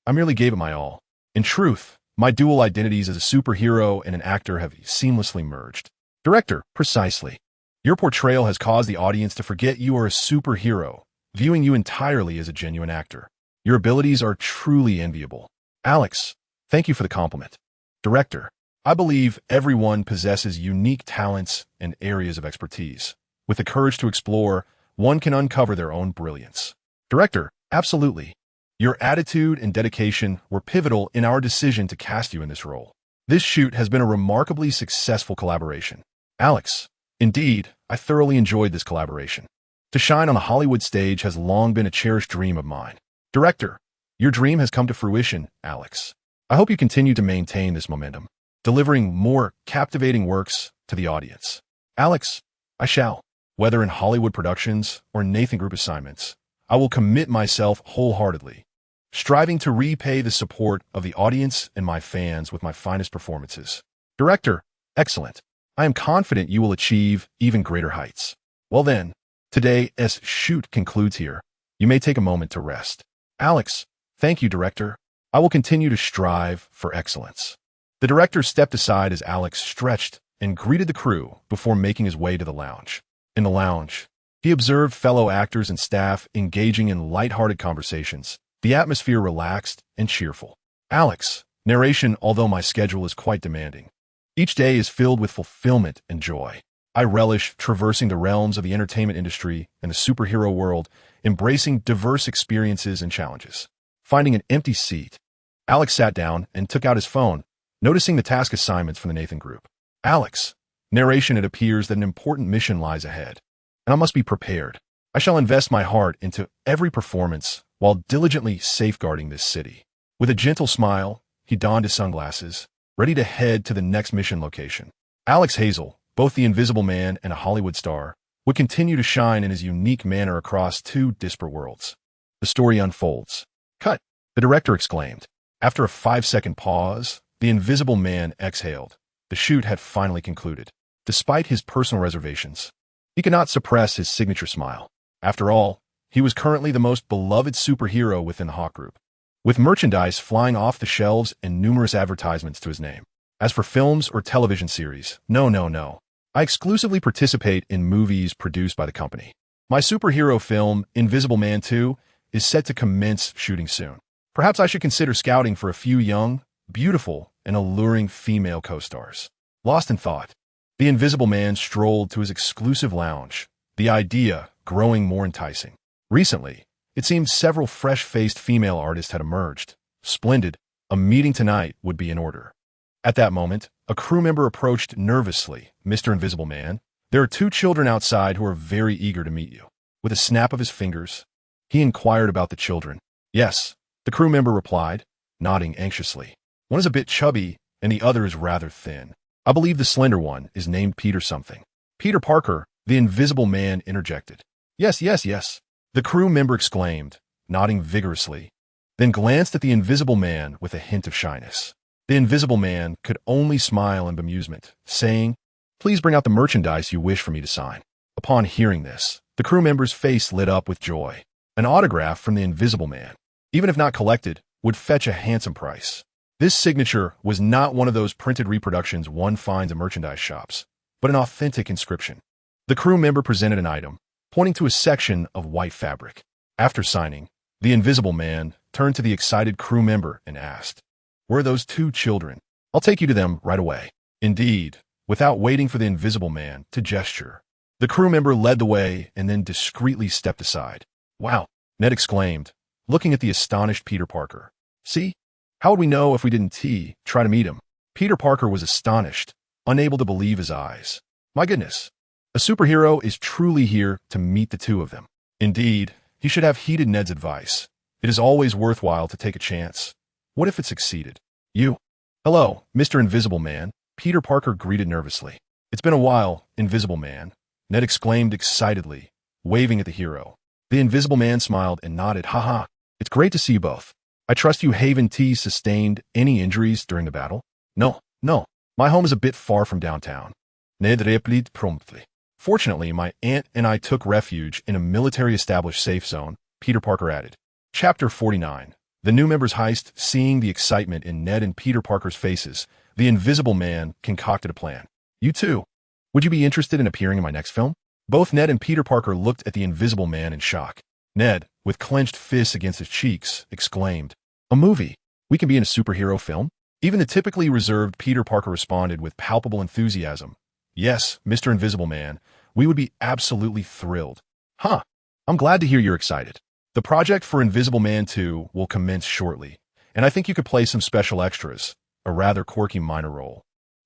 I merely gave it my all. In truth, my dual identities as a superhero and an actor have seamlessly merged. Director, precisely. Your portrayal has caused the audience to forget you are a superhero, viewing you entirely as a genuine actor. Your abilities are truly enviable. Alex, thank you for the compliment. Director, I believe everyone possesses unique talents and areas of expertise. With the courage to explore, one can uncover their own brilliance. Director, absolutely. Your attitude and dedication were pivotal in our decision to cast you in this role. This shoot has been a remarkably successful collaboration. Alex, indeed, I thoroughly enjoyed this collaboration. To shine on the Hollywood stage has long been a cherished dream of mine. Director, your dream has come to fruition, Alex. I hope you continue to maintain this momentum, delivering more captivating works to the audience. Alex, I shall. Whether in Hollywood productions or Nathan Group assignments, I will commit myself wholeheartedly, striving to repay the support of the audience and my fans with my finest performances. Director, excellent. I am confident you will achieve even greater heights. Well then, today's shoot concludes here. You may take a moment to rest. Alex, thank you, director. I will continue to strive for excellence. The director stepped aside as Alex stretched and greeted the crew before making his way to the lounge. In the lounge, he observed fellow actors and staff engaging in lighthearted conversations, the atmosphere relaxed and cheerful. Alex, narration, although my schedule is quite demanding. Each day is filled with fulfillment and joy. I relish traversing the realms of the entertainment industry and the superhero world, embracing diverse experiences and challenges. Finding an empty seat, Alex sat down and took out his phone, noticing the task assignments from the Nathan Group. Alex, narration, it appears that an important mission lies ahead, and I must be prepared. I shall invest my heart into every performance while diligently safeguarding this city. With a gentle smile, he donned his sunglasses, ready to head to the next mission location. Alex Hazel, both the Invisible Man and a Hollywood star, would continue to shine in his unique manner across two disparate worlds. The story unfolds. Cut, the director exclaimed. After a 5-second pause, the Invisible Man exhaled. The shoot had finally concluded. Despite his personal reservations, he could not suppress his signature smile. After all, he was currently the most beloved superhero within the Hawk Group, with merchandise flying off the shelves and numerous advertisements to his name. As for films or television series, no. I exclusively participate in movies produced by the company. My superhero film, Invisible Man 2, is set to commence shooting soon. Perhaps I should consider scouting for a few young, beautiful, and alluring female co-stars. Lost in thought, the Invisible Man strolled to his exclusive lounge, the idea growing more enticing. Recently, it seemed several fresh-faced female artists had emerged. Splendid, a meeting tonight would be in order. At that moment, a crew member approached nervously. Mr. Invisible Man, there are 2 children outside who are very eager to meet you. With a snap of his fingers, he inquired about the children. Yes, the crew member replied, nodding anxiously. One is a bit chubby, and the other is rather thin. I believe the slender one is named Peter something. Peter Parker, the Invisible Man interjected. Yes. The crew member exclaimed, nodding vigorously, then glanced at the Invisible Man with a hint of shyness. The Invisible Man could only smile in bemusement, saying, Please bring out the merchandise you wish for me to sign. Upon hearing this, the crew member's face lit up with joy. An autograph from the Invisible Man, even if not collected, would fetch a handsome price. This signature was not one of those printed reproductions one finds in merchandise shops, but an authentic inscription. The crew member presented an item, pointing to a section of white fabric. After signing, The Invisible Man turned to the excited crew member and asked, "Where are those two children? I'll take you to them right away." Indeed, without waiting for the Invisible Man to gesture, the crew member led the way and then discreetly stepped aside. "Wow," Ned exclaimed, looking at the astonished Peter Parker. "See? How would we know if we didn't try to meet him?" Peter Parker was astonished, unable to believe his eyes. My goodness, a superhero is truly here to meet the two of them. Indeed, he should have heeded Ned's advice. It is always worthwhile to take a chance. What if it succeeded? "You." "Hello, Mr. Invisible Man," Peter Parker greeted nervously. "It's been a while, Invisible Man," Ned exclaimed excitedly, waving at the hero. The Invisible Man smiled and nodded. "Haha, it's great to see you both. I trust you haven't sustained any injuries during the battle?" No. My home is a bit far from downtown," Ned replied promptly. "Fortunately, my aunt and I took refuge in a military-established safe zone," Peter Parker added. Chapter 49. The New Members Heist. Seeing the excitement in Ned and Peter Parker's faces, the Invisible Man concocted a plan. "You too. Would you be interested in appearing in my next film?" Both Ned and Peter Parker looked at the Invisible Man in shock. Ned, with clenched fists against his cheeks, exclaimed, "A movie? We can be in a superhero film?" Even the typically reserved Peter Parker responded with palpable enthusiasm. "Yes, Mr. Invisible Man, we would be absolutely thrilled." "Huh, I'm glad to hear you're excited. The project for Invisible Man 2 will commence shortly, and I think you could play some special extras, a rather quirky minor role."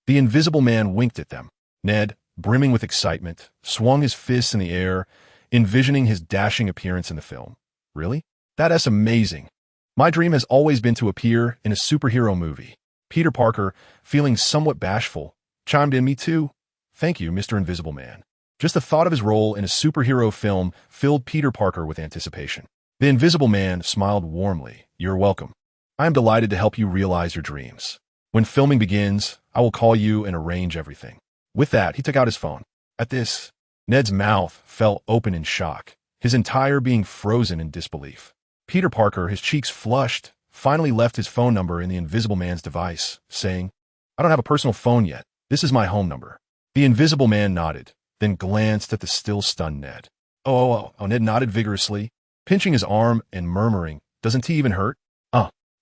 The Invisible Man winked at them. Ned, brimming with excitement, swung his fists in the air, envisioning his dashing appearance in the film. "Really? That's amazing. My dream has always been to appear in a superhero movie." Peter Parker, feeling somewhat bashful, chimed in, "Me too. Thank you, Mr. Invisible Man." Just the thought of his role in a superhero film filled Peter Parker with anticipation. The Invisible Man smiled warmly. "You're welcome. I am delighted to help you realize your dreams. When filming begins, I will call you and arrange everything." With that, he took out his phone. At this, Ned's mouth fell open in shock, his entire being frozen in disbelief. Peter Parker, his cheeks flushed, finally left his phone number in the Invisible Man's device, saying, "I don't have a personal phone yet. This is my home number." The Invisible Man nodded, then glanced at the still stunned Ned. Oh, Ned nodded vigorously, pinching his arm and murmuring, "Doesn't he even hurt?"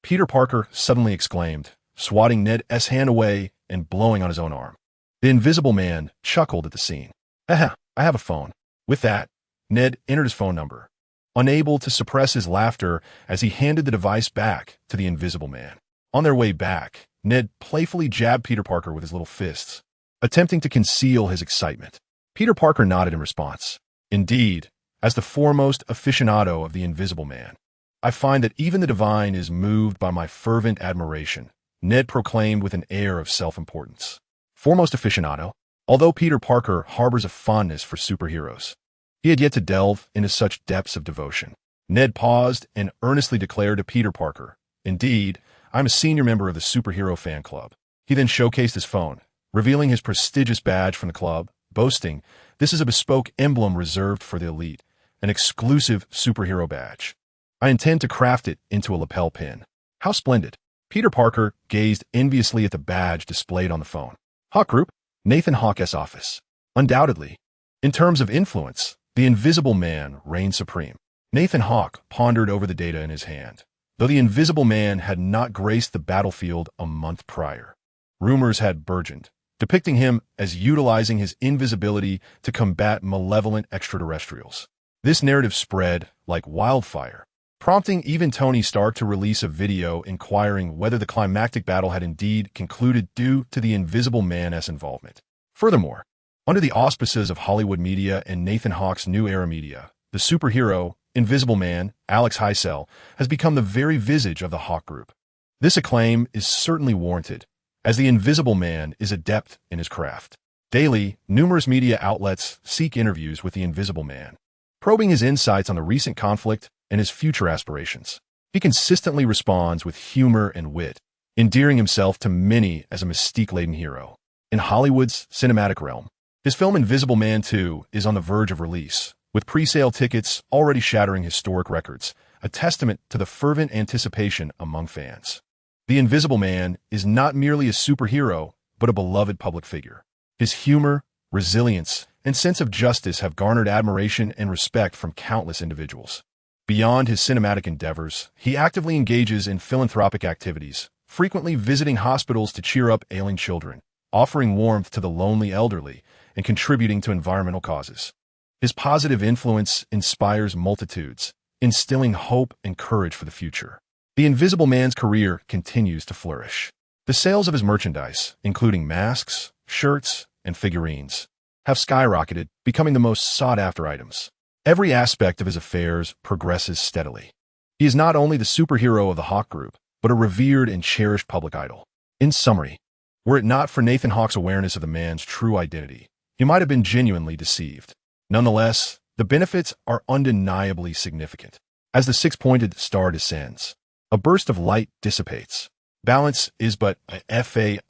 Peter Parker suddenly exclaimed, swatting Ned's hand away and blowing on his own arm. The Invisible Man chuckled at the scene. "I have a phone." With that, Ned entered his phone number, unable to suppress his laughter as he handed the device back to the Invisible Man. On their way back, Ned playfully jabbed Peter Parker with his little fists, attempting to conceal his excitement. Peter Parker nodded in response. "Indeed, as the foremost aficionado of the Invisible Man, I find that even the divine is moved by my fervent admiration," Ned proclaimed with an air of self-importance. Foremost aficionado? Although Peter Parker harbors a fondness for superheroes, he had yet to delve into such depths of devotion. Ned paused and earnestly declared to Peter Parker, "Indeed, I'm a senior member of the superhero fan club." He then showcased his phone, revealing his prestigious badge from the club, boasting, "This is a bespoke emblem reserved for the elite, an exclusive superhero badge. I intend to craft it into a lapel pin." How splendid! Peter Parker gazed enviously at the badge displayed on the phone. Hawk Group? Nathan Hawke's office. Undoubtedly. In terms of influence, the Invisible Man reigned supreme. Nathan Hawke pondered over the data in his hand. Though the Invisible Man had not graced the battlefield a month prior, rumors had burgeoned, depicting him as utilizing his invisibility to combat malevolent extraterrestrials. This narrative spread like wildfire, prompting even Tony Stark to release a video inquiring whether the climactic battle had indeed concluded due to the Invisible Man's involvement. Furthermore, under the auspices of Hollywood Media and Nathan Hawke's New Era Media, the superhero, Invisible Man, Alex Heisel, has become the very visage of the Hawk Group. This acclaim is certainly warranted, as the Invisible Man is adept in his craft. Daily, numerous media outlets seek interviews with the Invisible Man, probing his insights on the recent conflict and his future aspirations. He consistently responds with humor and wit, endearing himself to many as a mystique-laden hero. In Hollywood's cinematic realm, his film Invisible Man 2 is on the verge of release, with pre-sale tickets already shattering historic records, a testament to the fervent anticipation among fans. The Invisible Man is not merely a superhero, but a beloved public figure. His humor, resilience, and sense of justice have garnered admiration and respect from countless individuals. Beyond his cinematic endeavors, he actively engages in philanthropic activities, frequently visiting hospitals to cheer up ailing children, offering warmth to the lonely elderly, and contributing to environmental causes. His positive influence inspires multitudes, instilling hope and courage for the future. The Invisible Man's career continues to flourish. The sales of his merchandise, including masks, shirts, and figurines, have skyrocketed, becoming the most sought-after items. Every aspect of his affairs progresses steadily. He is not only the superhero of the Hawk Group, but a revered and cherished public idol. In summary, were it not for Nathan Hawke's awareness of the man's true identity, he might have been genuinely deceived. Nonetheless, the benefits are undeniably significant. As the six-pointed star descends, a burst of light dissipates. Balance is but a fade.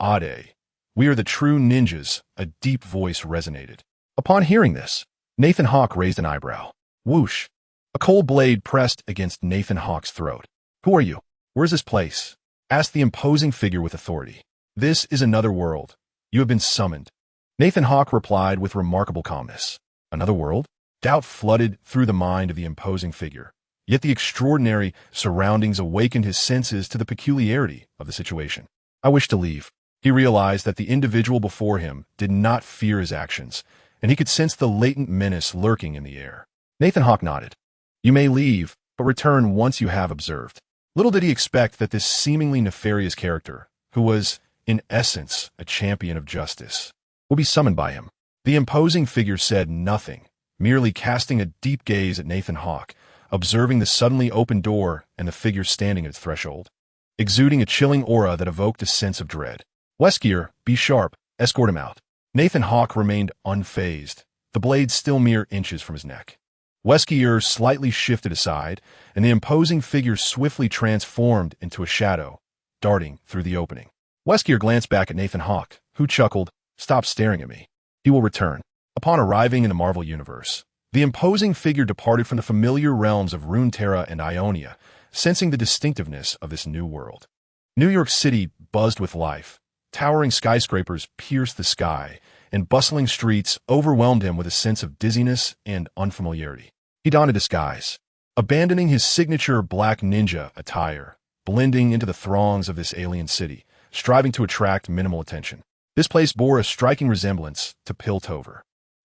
We are the true ninjas, a deep voice resonated. Upon hearing this, Nathan Hawke raised an eyebrow. Whoosh! A cold blade pressed against Nathan Hawke's throat. Who are you? Where's this place? Asked the imposing figure with authority. This is another world. You have been summoned. Nathan Hawke replied with remarkable calmness. Another world? Doubt flooded through the mind of the imposing figure. Yet the extraordinary surroundings awakened his senses to the peculiarity of the situation. I wish to leave. He realized that the individual before him did not fear his actions, and he could sense the latent menace lurking in the air. Nathan Hawke nodded. You may leave, but return once you have observed. Little did he expect that this seemingly nefarious character, who was, in essence, a champion of justice, would be summoned by him. The imposing figure said nothing, merely casting a deep gaze at Nathan Hawke, observing the suddenly opened door and the figure standing at its threshold, exuding a chilling aura that evoked a sense of dread. Wesker, be sharp, escort him out. Nathan Hawke remained unfazed, the blade still mere inches from his neck. Wesker slightly shifted aside, and the imposing figure swiftly transformed into a shadow, darting through the opening. Wesker glanced back at Nathan Hawke, who chuckled, "Stop staring at me. He will return." Upon arriving in the Marvel Universe, the imposing figure departed from the familiar realms of Runeterra and Ionia, sensing the distinctiveness of this new world. New York City buzzed with life. Towering skyscrapers pierced the sky, and bustling streets overwhelmed him with a sense of dizziness and unfamiliarity. He donned a disguise, abandoning his signature black ninja attire, blending into the throngs of this alien city, striving to attract minimal attention. This place bore a striking resemblance to Piltover.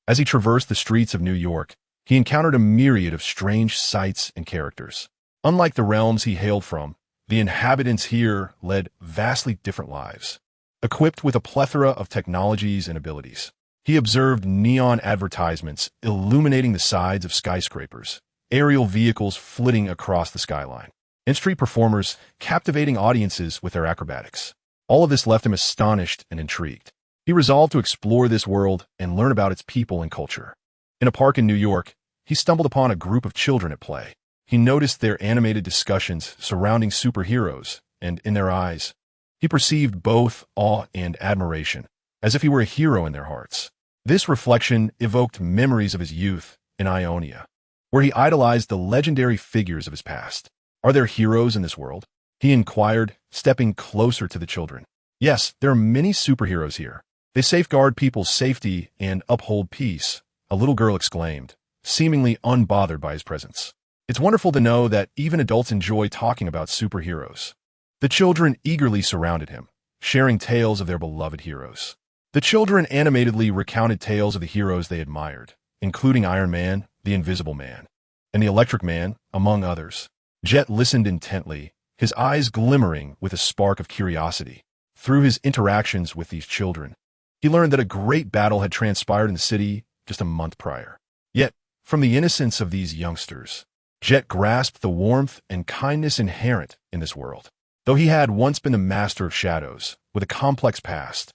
As he traversed the streets of New York, he encountered a myriad of strange sights and characters. Unlike the realms he hailed from, the inhabitants here led vastly different lives. Equipped with a plethora of technologies and abilities, he observed neon advertisements illuminating the sides of skyscrapers, aerial vehicles flitting across the skyline, and street performers captivating audiences with their acrobatics. All of this left him astonished and intrigued. He resolved to explore this world and learn about its people and culture. In a park in New York, he stumbled upon a group of children at play. He noticed their animated discussions surrounding superheroes, and in their eyes, he perceived both awe and admiration, as if he were a hero in their hearts. This reflection evoked memories of his youth in Ionia, where he idolized the legendary figures of his past. Are there heroes in this world? He inquired, stepping closer to the children. Yes, there are many superheroes here. They safeguard people's safety and uphold peace, a little girl exclaimed, seemingly unbothered by his presence. It's wonderful to know that even adults enjoy talking about superheroes. The children eagerly surrounded him, sharing tales of their beloved heroes. The children animatedly recounted tales of the heroes they admired, including Iron Man, the Invisible Man, and the Electric Man, among others. Jet listened intently, his eyes glimmering with a spark of curiosity. Through his interactions with these children, he learned that a great battle had transpired in the city just a month prior. Yet, from the innocence of these youngsters, Jet grasped the warmth and kindness inherent in this world. Though he had once been the master of shadows, with a complex past,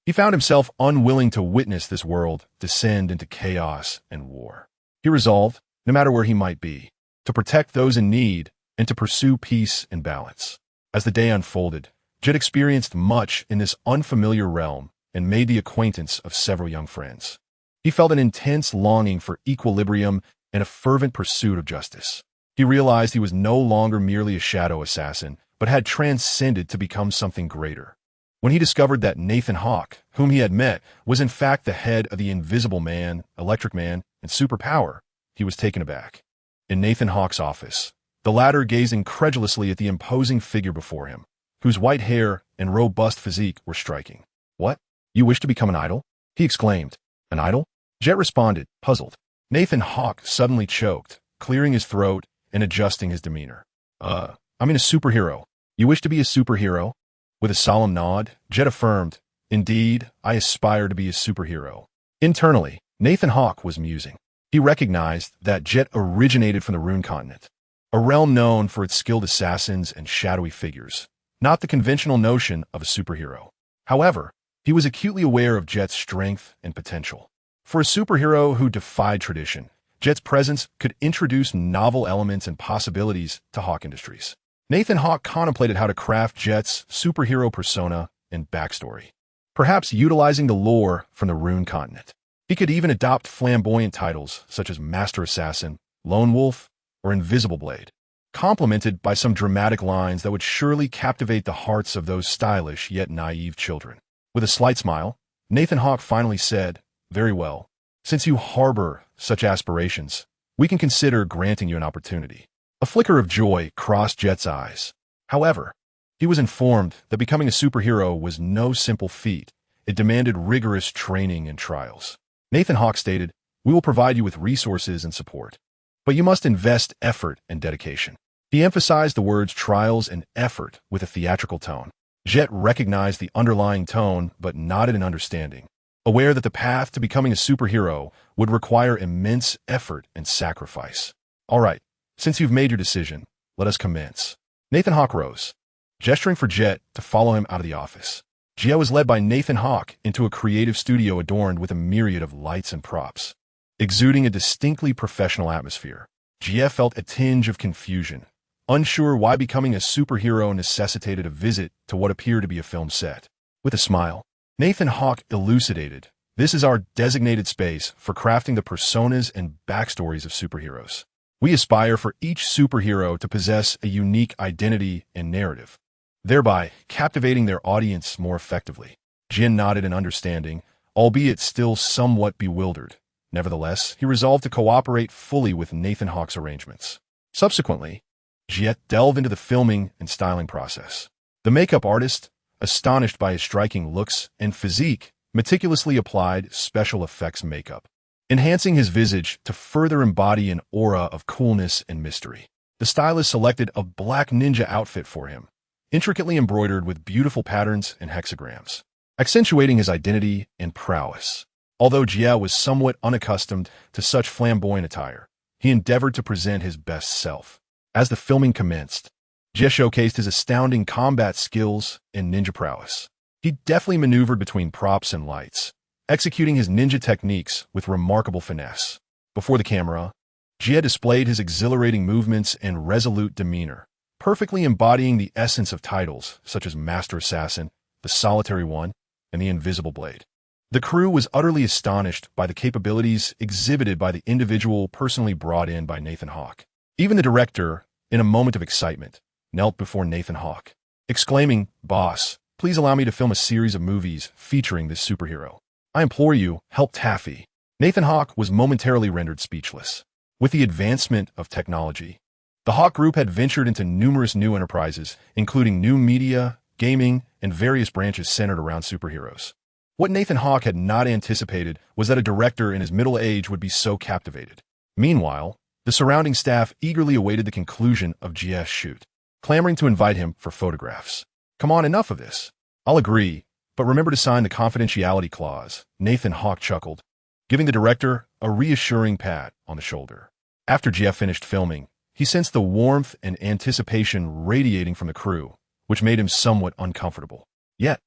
he found himself unwilling to witness this world descend into chaos and war. He resolved, no matter where he might be, to protect those in need and to pursue peace and balance. As the day unfolded, Jet experienced much in this unfamiliar realm and made the acquaintance of several young friends. He felt an intense longing for equilibrium and a fervent pursuit of justice. He realized he was no longer merely a shadow assassin, but had transcended to become something greater. When he discovered that Nathan Hawke, whom he had met, was in fact the head of the Invisible Man, Electric Man, and Superpower, he was taken aback. in Nathan Hawke's office. The latter gazed incredulously at the imposing figure before him, whose white hair and robust physique were striking. "What? You wish to become an idol?" he exclaimed. "An idol?" Jet responded, puzzled. Nathan Hawke suddenly choked, clearing his throat and adjusting his demeanor. I mean a superhero. You wish to be a superhero?" With a solemn nod, Jet affirmed, "Indeed, I aspire to be a superhero." Internally, Nathan Hawke was musing. He recognized that Jet originated from the Rune continent, a realm known for its skilled assassins and shadowy figures, not the conventional notion of a superhero. However, he was acutely aware of Jet's strength and potential. For a superhero who defied tradition, Jet's presence could introduce novel elements and possibilities to Hawke Industries. Nathan Hawke contemplated how to craft Jet's superhero persona and backstory, perhaps utilizing the lore from the Rune continent. He could even adopt flamboyant titles such as Master Assassin, Lone Wolf, or Invisible Blade, complemented by some dramatic lines that would surely captivate the hearts of those stylish yet naive children. With a slight smile, Nathan Hawke finally said, "Very well. Since you harbor such aspirations, we can consider granting you an opportunity." A flicker of joy crossed Jet's eyes. However, he was informed that becoming a superhero was no simple feat. It demanded rigorous training and trials. Nathan Hawke stated, "We will provide you with resources and support, but you must invest effort and dedication." He emphasized the words trials and effort with a theatrical tone. Jet recognized the underlying tone but nodded in understanding, aware that the path to becoming a superhero would require immense effort and sacrifice. "All right. Since you've made your decision, let us commence." Nathan Hawke rose, gesturing for Jet to follow him out of the office. Jet was led by Nathan Hawke into a creative studio adorned with a myriad of lights and props, exuding a distinctly professional atmosphere. Jet felt a tinge of confusion, unsure why becoming a superhero necessitated a visit to what appeared to be a film set. With a smile, Nathan Hawke elucidated, "This is our designated space for crafting the personas and backstories of superheroes. We aspire for each superhero to possess a unique identity and narrative, thereby captivating their audience more effectively." Jin nodded in understanding, albeit still somewhat bewildered. Nevertheless, he resolved to cooperate fully with Nathan Hawke's arrangements. Subsequently, Jet delved into the filming and styling process. The makeup artist, astonished by his striking looks and physique, meticulously applied special effects makeup, enhancing his visage to further embody an aura of coolness and mystery. The stylist selected a black ninja outfit for him, intricately embroidered with beautiful patterns and hexagrams, accentuating his identity and prowess. Although Jia was somewhat unaccustomed to such flamboyant attire, he endeavored to present his best self. As the filming commenced, Jia showcased his astounding combat skills and ninja prowess. He deftly maneuvered between props and lights, executing his ninja techniques with remarkable finesse. Before the camera, Jia displayed his exhilarating movements and resolute demeanor, perfectly embodying the essence of titles such as Master Assassin, the Solitary One, and the Invisible Blade. The crew was utterly astonished by the capabilities exhibited by the individual personally brought in by Nathan Hawke. Even the director, in a moment of excitement, knelt before Nathan Hawke, exclaiming, "Boss, please allow me to film a series of movies featuring this superhero. I implore you, help Taffy." Nathan Hawke was momentarily rendered speechless. With the advancement of technology, the Hawke Group had ventured into numerous new enterprises, including new media, gaming, and various branches centered around superheroes. What Nathan Hawke had not anticipated was that a director in his middle age would be so captivated. Meanwhile, the surrounding staff eagerly awaited the conclusion of Jia's shoot, clamoring to invite him for photographs. "Come on, enough of this. I'll agree, but remember to sign the confidentiality clause," Nathan Hawke chuckled, giving the director a reassuring pat on the shoulder. After Jia finished filming, he sensed the warmth and anticipation radiating from the crew, which made him somewhat uncomfortable. Yet,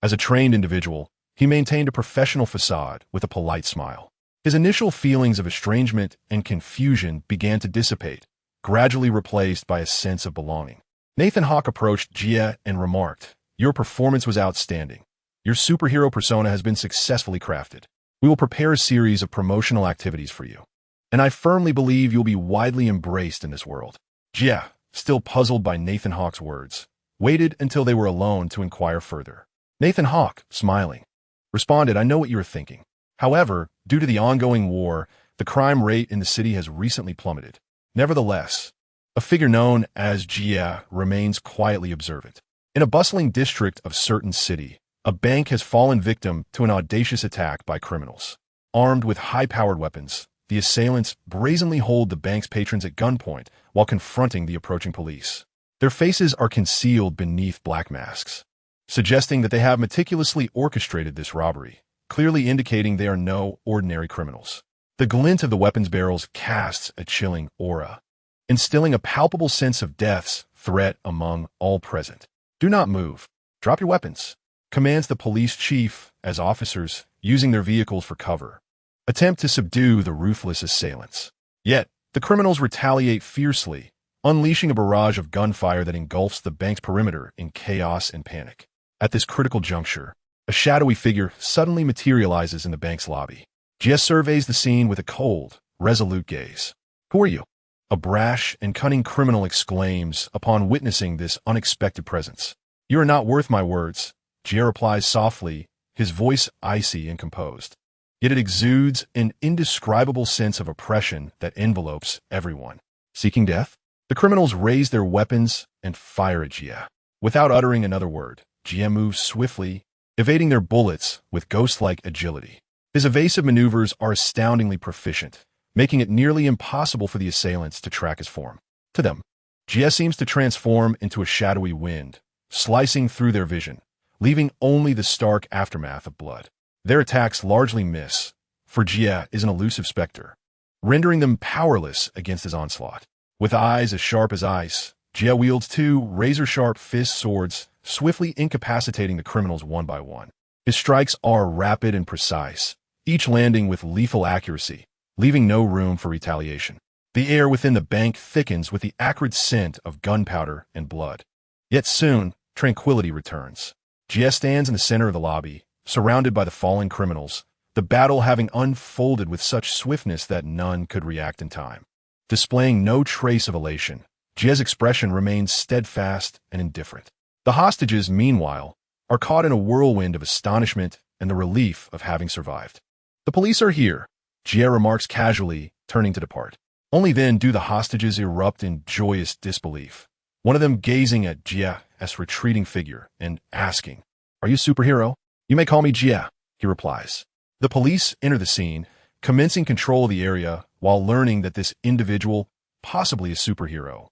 as a trained individual, he maintained a professional facade with a polite smile. His initial feelings of estrangement and confusion began to dissipate, gradually replaced by a sense of belonging. Nathan Hawke approached Jia and remarked, "Your performance was outstanding. Your superhero persona has been successfully crafted. We will prepare a series of promotional activities for you, and I firmly believe you'll be widely embraced in this world." Jia, still puzzled by Nathan Hawke's words, waited until they were alone to inquire further. Nathan Hawke, smiling, responded, "I know what you are thinking. However, due to the ongoing war, the crime rate in the city has recently plummeted. Nevertheless, a figure known as Jia remains quietly observant. In a bustling district of certain city, a bank has fallen victim to an audacious attack by criminals. Armed with high-powered weapons, the assailants brazenly hold the bank's patrons at gunpoint while confronting the approaching police. Their faces are concealed beneath black masks, suggesting that they have meticulously orchestrated this robbery, clearly indicating they are no ordinary criminals. The glint of the weapons barrels casts a chilling aura, instilling a palpable sense of death's threat among all present. "Do not move. Drop your weapons," commands the police chief as officers, using their vehicles for cover, attempt to subdue the ruthless assailants. Yet, the criminals retaliate fiercely, unleashing a barrage of gunfire that engulfs the bank's perimeter in chaos and panic. At this critical juncture, a shadowy figure suddenly materializes in the bank's lobby. Jia surveys the scene with a cold, resolute gaze. "Who are you?" a brash and cunning criminal exclaims upon witnessing this unexpected presence. "You are not worth my words," Jia replies softly, his voice icy and composed. Yet it exudes an indescribable sense of oppression that envelopes everyone. Seeking death? The criminals raise their weapons and fire at Jia. Without uttering another word, Jia moves swiftly, evading their bullets with ghost-like agility. His evasive maneuvers are astoundingly proficient, making it nearly impossible for the assailants to track his form. To them, Jia seems to transform into a shadowy wind, slicing through their vision, leaving only the stark aftermath of blood. Their attacks largely miss, for Jia is an elusive specter, rendering them powerless against his onslaught. With eyes as sharp as ice, Jia wields two razor-sharp fist swords, swiftly incapacitating the criminals one by one. His strikes are rapid and precise, each landing with lethal accuracy, leaving no room for retaliation. The air within the bank thickens with the acrid scent of gunpowder and blood. Yet soon, tranquility returns. Jia stands in the center of the lobby, surrounded by the fallen criminals, the battle having unfolded with such swiftness that none could react in time. Displaying no trace of elation, Jia's expression remains steadfast and indifferent. The hostages, meanwhile, are caught in a whirlwind of astonishment and the relief of having survived. "The police are here," Jia remarks casually, turning to depart. Only then do the hostages erupt in joyous disbelief, one of them gazing at Jia's retreating figure and asking, "Are you a superhero?" "You may call me Jia," he replies. The police enter the scene, commencing control of the area while learning that this individual, possibly a superhero,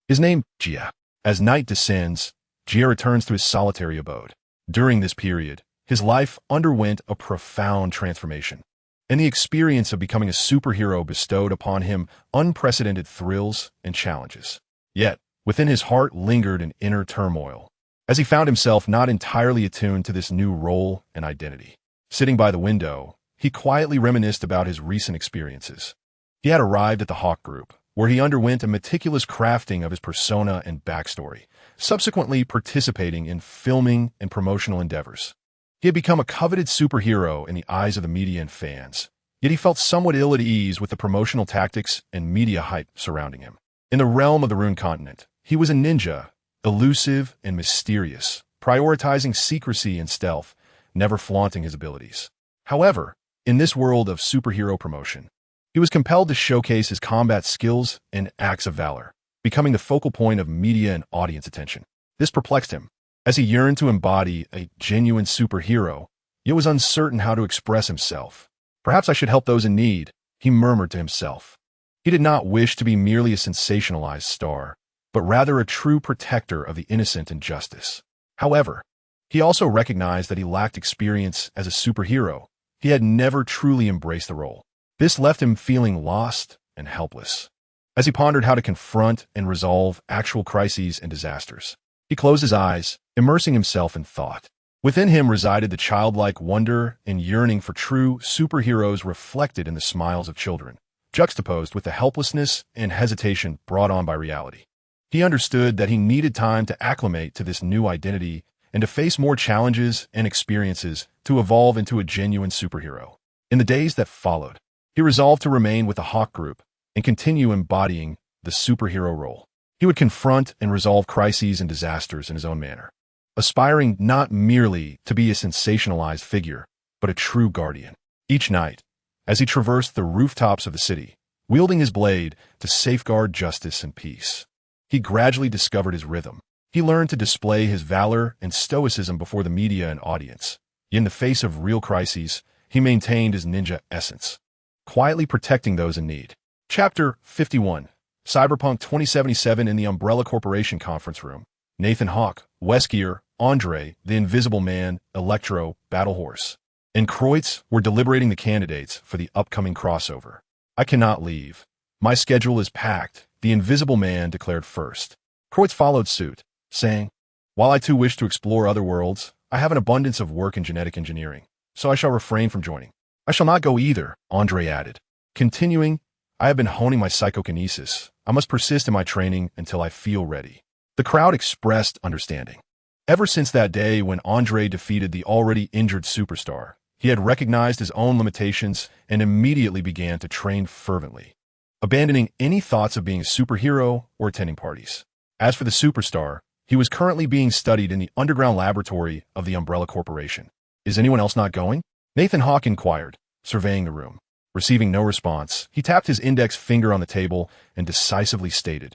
is named Jia. As night descends, Jia returns to his solitary abode. During this period, his life underwent a profound transformation, and the experience of becoming a superhero bestowed upon him unprecedented thrills and challenges. Yet, within his heart lingered an inner turmoil, as he found himself not entirely attuned to this new role and identity. Sitting by the window, he quietly reminisced about his recent experiences. He had arrived at the Hawk Group, where he underwent a meticulous crafting of his persona and backstory, subsequently participating in filming and promotional endeavors. He had become a coveted superhero in the eyes of the media and fans, yet he felt somewhat ill at ease with the promotional tactics and media hype surrounding him. In the realm of the Rune Continent, he was a ninja, elusive and mysterious, prioritizing secrecy and stealth, never flaunting his abilities. However, in this world of superhero promotion, he was compelled to showcase his combat skills and acts of valor, becoming the focal point of media and audience attention. This perplexed him, as he yearned to embody a genuine superhero, yet was uncertain how to express himself. "Perhaps I should help those in need," he murmured to himself. He did not wish to be merely a sensationalized star, but rather a true protector of the innocent and justice. However, he also recognized that he lacked experience as a superhero. He had never truly embraced the role. This left him feeling lost and helpless. As he pondered how to confront and resolve actual crises and disasters, he closed his eyes, immersing himself in thought. Within him resided the childlike wonder and yearning for true superheroes reflected in the smiles of children, juxtaposed with the helplessness and hesitation brought on by reality. He understood that he needed time to acclimate to this new identity and to face more challenges and experiences to evolve into a genuine superhero. In the days that followed, he resolved to remain with the Hawk Group and continue embodying the superhero role. He would confront and resolve crises and disasters in his own manner, aspiring not merely to be a sensationalized figure, but a true guardian. Each night, as he traversed the rooftops of the city, wielding his blade to safeguard justice and peace. He gradually discovered his rhythm. He learned to display his valor and stoicism before the media and audience. In the face of real crises, he maintained his ninja essence, quietly protecting those in need. Chapter 51. Cyberpunk 2077 in the Umbrella Corporation conference room. Nathan Hawke, Wesker, Andre, the Invisible Man, Electro, Battlehorse, and Kreutz were deliberating the candidates for the upcoming crossover. I cannot leave. My schedule is packed, the Invisible Man declared first. Kreutz followed suit, saying, while I too wish to explore other worlds, I have an abundance of work in genetic engineering, so I shall refrain from joining. I shall not go either, Andre added. Continuing, I have been honing my psychokinesis. I must persist in my training until I feel ready. The crowd expressed understanding. Ever since that day when Andre defeated the already injured superstar, he had recognized his own limitations and immediately began to train fervently, abandoning any thoughts of being a superhero or attending parties. As for the superstar, he was currently being studied in the underground laboratory of the Umbrella Corporation. Is anyone else not going? Nathan Hawke inquired, surveying the room. Receiving no response, he tapped his index finger on the table and decisively stated,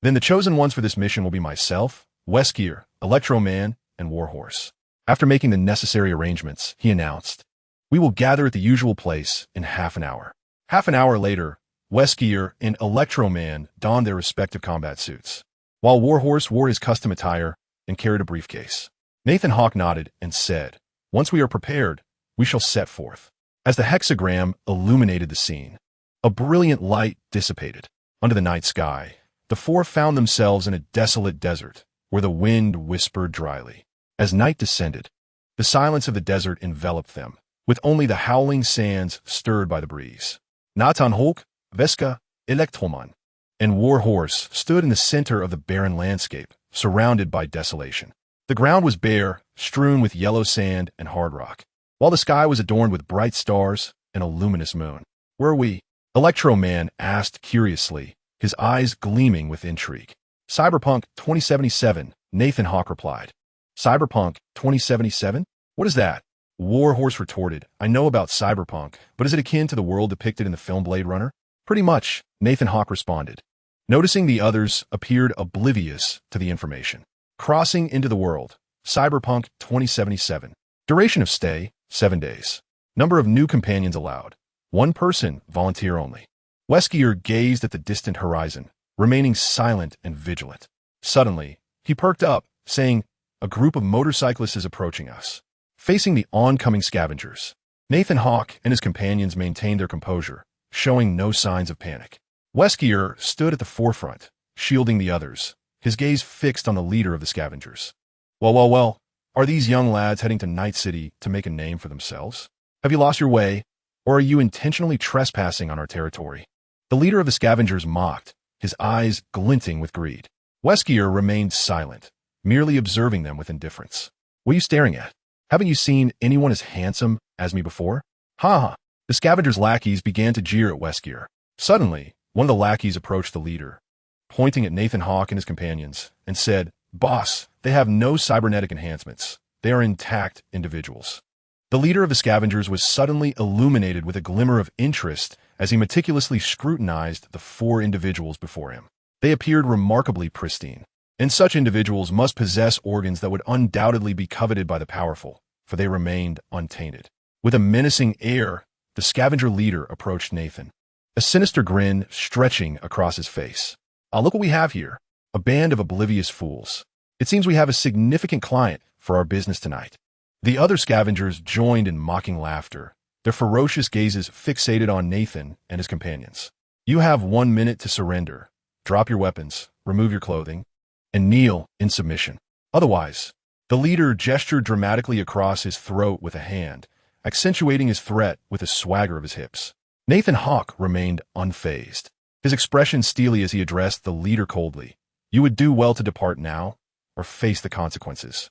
then the chosen ones for this mission will be myself, Wesker, Electro Man, and Warhorse. After making the necessary arrangements, he announced, we will gather at the usual place in half an hour. Half an hour later, Wesker and Electro Man donned their respective combat suits, while Warhorse wore his custom attire and carried a briefcase. Nathan Hawke nodded and said, once we are prepared, we shall set forth. As the hexagram illuminated the scene, a brilliant light dissipated. Under the night sky, the four found themselves in a desolate desert where the wind whispered dryly. As night descended, the silence of the desert enveloped them, with only the howling sands stirred by the breeze. Nathan Hawke, Wesker, Electroman, and Warhorse stood in the center of the barren landscape, surrounded by desolation. The ground was bare, strewn with yellow sand and hard rock, while the sky was adorned with bright stars and a luminous moon. Where are we? Electro Man asked curiously, his eyes gleaming with intrigue. Cyberpunk 2077, Nathan Hawke replied. Cyberpunk 2077? What is that? Warhorse retorted, I know about Cyberpunk, but is it akin to the world depicted in the film Blade Runner? Pretty much, Nathan Hawke responded, noticing the others appeared oblivious to the information. Crossing into the world, Cyberpunk 2077. Duration of stay, 7 days. Number of new companions allowed. 1 person, volunteer only. Wesker gazed at the distant horizon, remaining silent and vigilant. Suddenly, he perked up, saying, a group of motorcyclists is approaching us. Facing the oncoming scavengers, Nathan Hawke and his companions maintained their composure, showing no signs of panic. Wesker stood at the forefront, shielding the others, his gaze fixed on the leader of the scavengers. Well, are these young lads heading to Night City to make a name for themselves? Have you lost your way, or are you intentionally trespassing on our territory? The leader of the scavengers mocked, his eyes glinting with greed. Wesker remained silent, merely observing them with indifference. What are you staring at? Haven't you seen anyone as handsome as me before? Ha ha. The scavengers' lackeys began to jeer at Wesker. Suddenly, one of the lackeys approached the leader, pointing at Nathan Hawke and his companions, and said, Boss, they have no cybernetic enhancements. They are intact individuals. The leader of the scavengers was suddenly illuminated with a glimmer of interest as he meticulously scrutinized the 4 individuals before him. They appeared remarkably pristine, and such individuals must possess organs that would undoubtedly be coveted by the powerful, for they remained untainted. With a menacing air, the scavenger leader approached Nathan, a sinister grin stretching across his face. Look what we have here. A band of oblivious fools. It seems we have a significant client for our business tonight. The other scavengers joined in mocking laughter, their ferocious gazes fixated on Nathan and his companions. You have 1 minute to surrender. Drop your weapons, remove your clothing, and kneel in submission. Otherwise, the leader gestured dramatically across his throat with a hand, accentuating his threat with a swagger of his hips. Nathan Hawke remained unfazed, his expression steely as he addressed the leader coldly. You would do well to depart now, or face the consequences.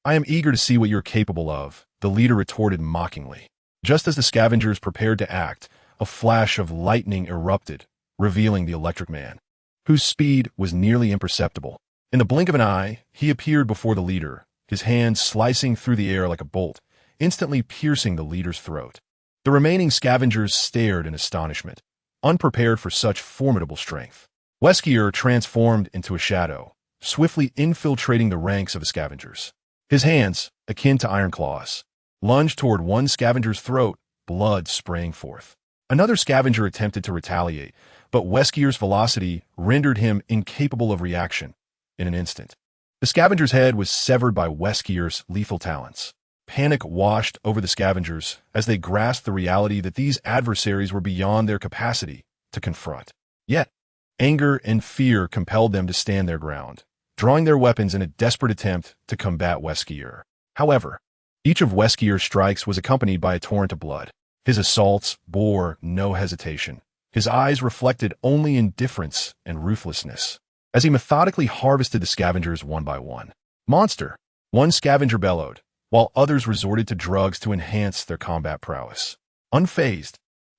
I am eager to see what you're capable of, the leader retorted mockingly. Just as the scavengers prepared to act, a flash of lightning erupted, revealing the Electric Man, whose speed was nearly imperceptible. In the blink of an eye, he appeared before the leader, his hand slicing through the air like a bolt, instantly piercing the leader's throat. The remaining scavengers stared in astonishment, unprepared for such formidable strength. Wesker transformed into a shadow, swiftly infiltrating the ranks of the scavengers. His hands, akin to iron claws, lunged toward one scavenger's throat, blood spraying forth. Another scavenger attempted to retaliate, but Wesker's velocity rendered him incapable of reaction in an instant. The scavenger's head was severed by Wesker's lethal talons. Panic washed over the scavengers as they grasped the reality that these adversaries were beyond their capacity to confront. Yet, anger and fear compelled them to stand their ground, drawing their weapons in a desperate attempt to combat Wesker. However, each of Wesker's strikes was accompanied by a torrent of blood. His assaults bore no hesitation. His eyes reflected only indifference and ruthlessness, as he methodically harvested the scavengers one by one. "Monster!" one scavenger bellowed, while others resorted to drugs to enhance their combat prowess. Unfazed,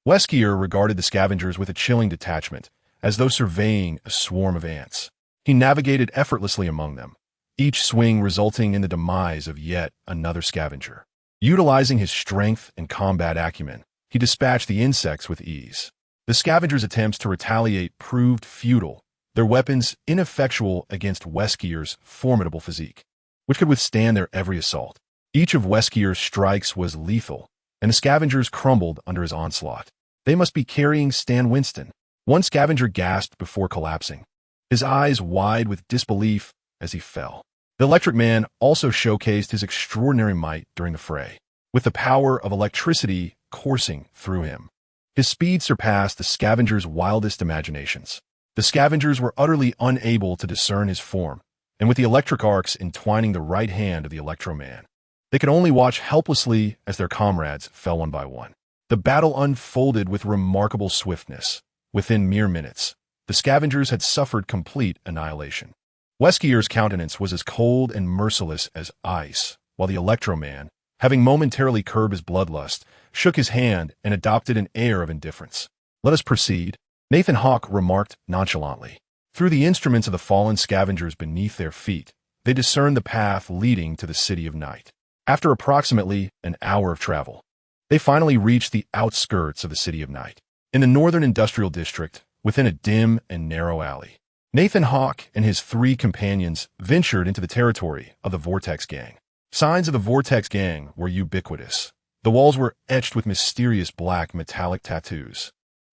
Wesker regarded the scavengers with a chilling detachment, as though surveying a swarm of ants. He navigated effortlessly among them, each swing resulting in the demise of yet another scavenger. Utilizing his strength and combat acumen, he dispatched the insects with ease. The scavengers' attempts to retaliate proved futile, their weapons ineffectual against Wesker's formidable physique, which could withstand their every assault. Each of Wesker's strikes was lethal, and the scavengers crumbled under his onslaught. "They must be carrying Stan Winston," one scavenger gasped before collapsing, his eyes wide with disbelief as he fell. The Electric Man also showcased his extraordinary might during the fray, with the power of electricity coursing through him. His speed surpassed the scavengers' wildest imaginations. The scavengers were utterly unable to discern his form, and with the electric arcs entwining the right hand of the Electro-Man, they could only watch helplessly as their comrades fell one by one. The battle unfolded with remarkable swiftness. Within mere minutes, the scavengers had suffered complete annihilation. Wesker's countenance was as cold and merciless as ice, while the Electro-Man, having momentarily curbed his bloodlust, shook his hand and adopted an air of indifference. "Let us proceed," Nathan Hawke remarked nonchalantly. Through the instruments of the fallen scavengers beneath their feet, they discerned the path leading to the City of Night. After approximately an hour of travel, they finally reached the outskirts of the City of Night. In the northern industrial district, within a dim and narrow alley, Nathan Hawke and his three companions ventured into the territory of the Vortex Gang. Signs of the Vortex Gang were ubiquitous. The walls were etched with mysterious black metallic tattoos,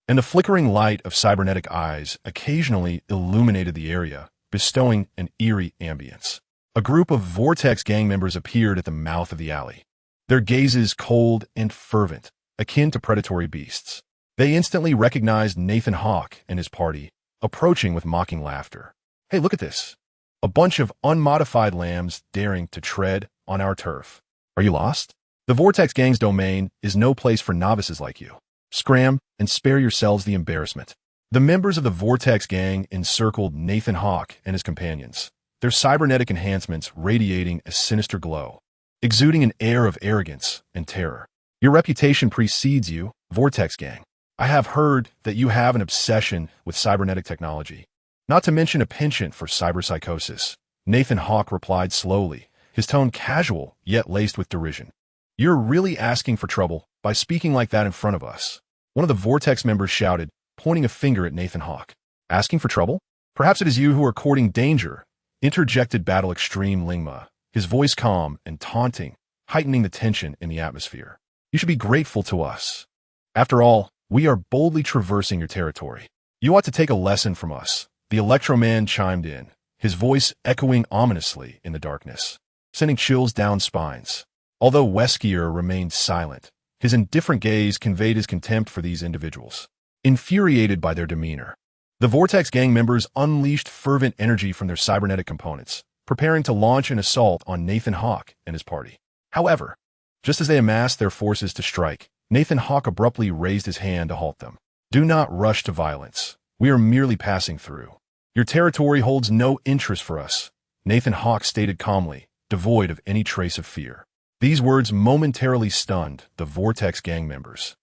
and the flickering light of cybernetic eyes occasionally illuminated the area, bestowing an eerie ambience. A group of Vortex Gang members appeared at the mouth of the alley, their gazes cold and fervent, akin to predatory beasts. They instantly recognized Nathan Hawke and his party, approaching with mocking laughter. "Hey, look at this. A bunch of unmodified lambs daring to tread on our turf. Are you lost? The Vortex Gang's domain is no place for novices like you. Scram and spare yourselves the embarrassment." The members of the Vortex Gang encircled Nathan Hawke and his companions, their cybernetic enhancements radiating a sinister glow, exuding an air of arrogance and terror. "Your reputation precedes you, Vortex Gang. I have heard that you have an obsession with cybernetic technology, not to mention a penchant for cyberpsychosis," Nathan Hawke replied slowly, his tone casual yet laced with derision. "You're really asking for trouble by speaking like that in front of us," one of the Vortex members shouted, pointing a finger at Nathan Hawke. "Asking for trouble? Perhaps it is you who are courting danger," interjected Battle Extreme Lingma, his voice calm and taunting, heightening the tension in the atmosphere. "You should be grateful to us. After all, we are boldly traversing your territory. You ought to take a lesson from us," the Electro-Man chimed in, his voice echoing ominously in the darkness, sending chills down spines. Although Wesker remained silent, his indifferent gaze conveyed his contempt for these individuals. Infuriated by their demeanor, the Vortex Gang members unleashed fervent energy from their cybernetic components, preparing to launch an assault on Nathan Hawke and his party. However, just as they amassed their forces to strike, Nathan Hawke abruptly raised his hand to halt them. "Do not rush to violence. We are merely passing through. Your territory holds no interest for us," Nathan Hawke stated calmly, devoid of any trace of fear. These words momentarily stunned the Vortex Gang members,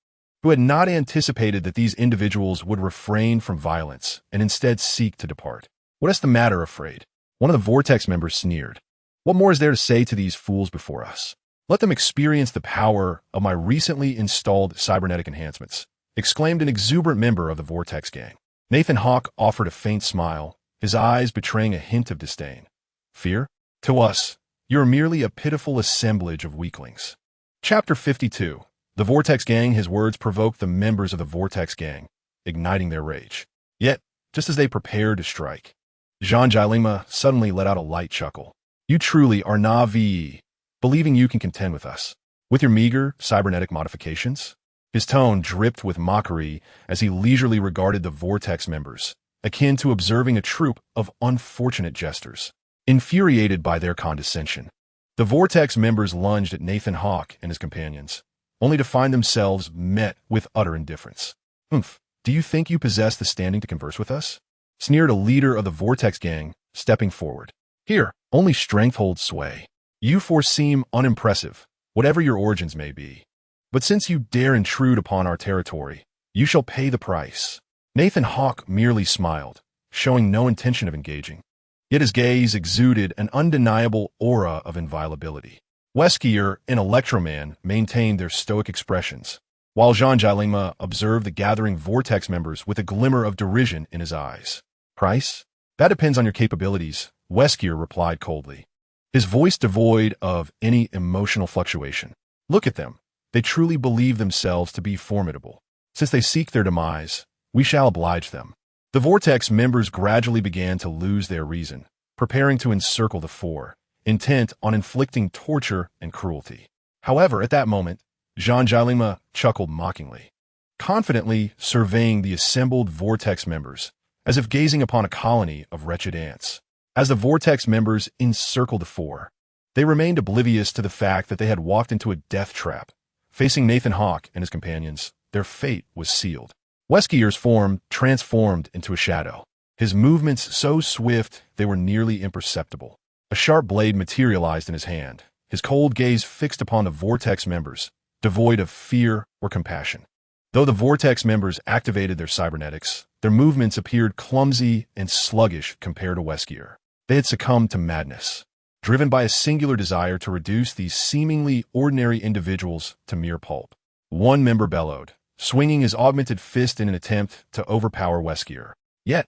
who had not anticipated that these individuals would refrain from violence and instead seek to depart. "What is the matter, afraid?" one of the Vortex members sneered. "What more is there to say to these fools before us? Let them experience the power of my recently installed cybernetic enhancements," exclaimed an exuberant member of the Vortex gang. Nathan Hawke offered a faint smile, his eyes betraying a hint of disdain. Fear? To us, you're merely a pitiful assemblage of weaklings. Chapter 52. The Vortex Gang. His words provoked the members of the Vortex Gang, igniting their rage. Yet, just as they prepared to strike, Jean Jilingma suddenly let out a light chuckle. You truly are naive, believing you can contend with us. With your meager cybernetic modifications? His tone dripped with mockery as he leisurely regarded the Vortex members, akin to observing a troupe of unfortunate jesters. Infuriated by their condescension, the Vortex members lunged at Nathan Hawke and his companions, only to find themselves met with utter indifference. Do you think you possess the standing to converse with us? Sneered a leader of the Vortex Gang, stepping forward. Here, only strength holds sway. You four seem unimpressive, whatever your origins may be. But since you dare intrude upon our territory, you shall pay the price. Nathan Hawke merely smiled, showing no intention of engaging. Yet his gaze exuded an undeniable aura of inviolability. Wesker and Electroman maintained their stoic expressions, while Jean Jilingma observed the gathering Vortex members with a glimmer of derision in his eyes. Price? That depends on your capabilities, Wesker replied coldly, his voice devoid of any emotional fluctuation. Look at them. They truly believe themselves to be formidable. Since they seek their demise, we shall oblige them. The Vortex members gradually began to lose their reason, preparing to encircle the four, intent on inflicting torture and cruelty. However, at that moment, Jean Jilingma chuckled mockingly, confidently surveying the assembled Vortex members, as if gazing upon a colony of wretched ants. As the Vortex members encircled the four, they remained oblivious to the fact that they had walked into a death trap. Facing Nathan Hawke and his companions, their fate was sealed. Wesker's form transformed into a shadow, his movements so swift they were nearly imperceptible. A sharp blade materialized in his hand, his cold gaze fixed upon the Vortex members, devoid of fear or compassion. Though the Vortex members activated their cybernetics, their movements appeared clumsy and sluggish compared to Wesker. They had succumbed to madness, driven by a singular desire to reduce these seemingly ordinary individuals to mere pulp. One member bellowed, swinging his augmented fist in an attempt to overpower Wesker. Yet,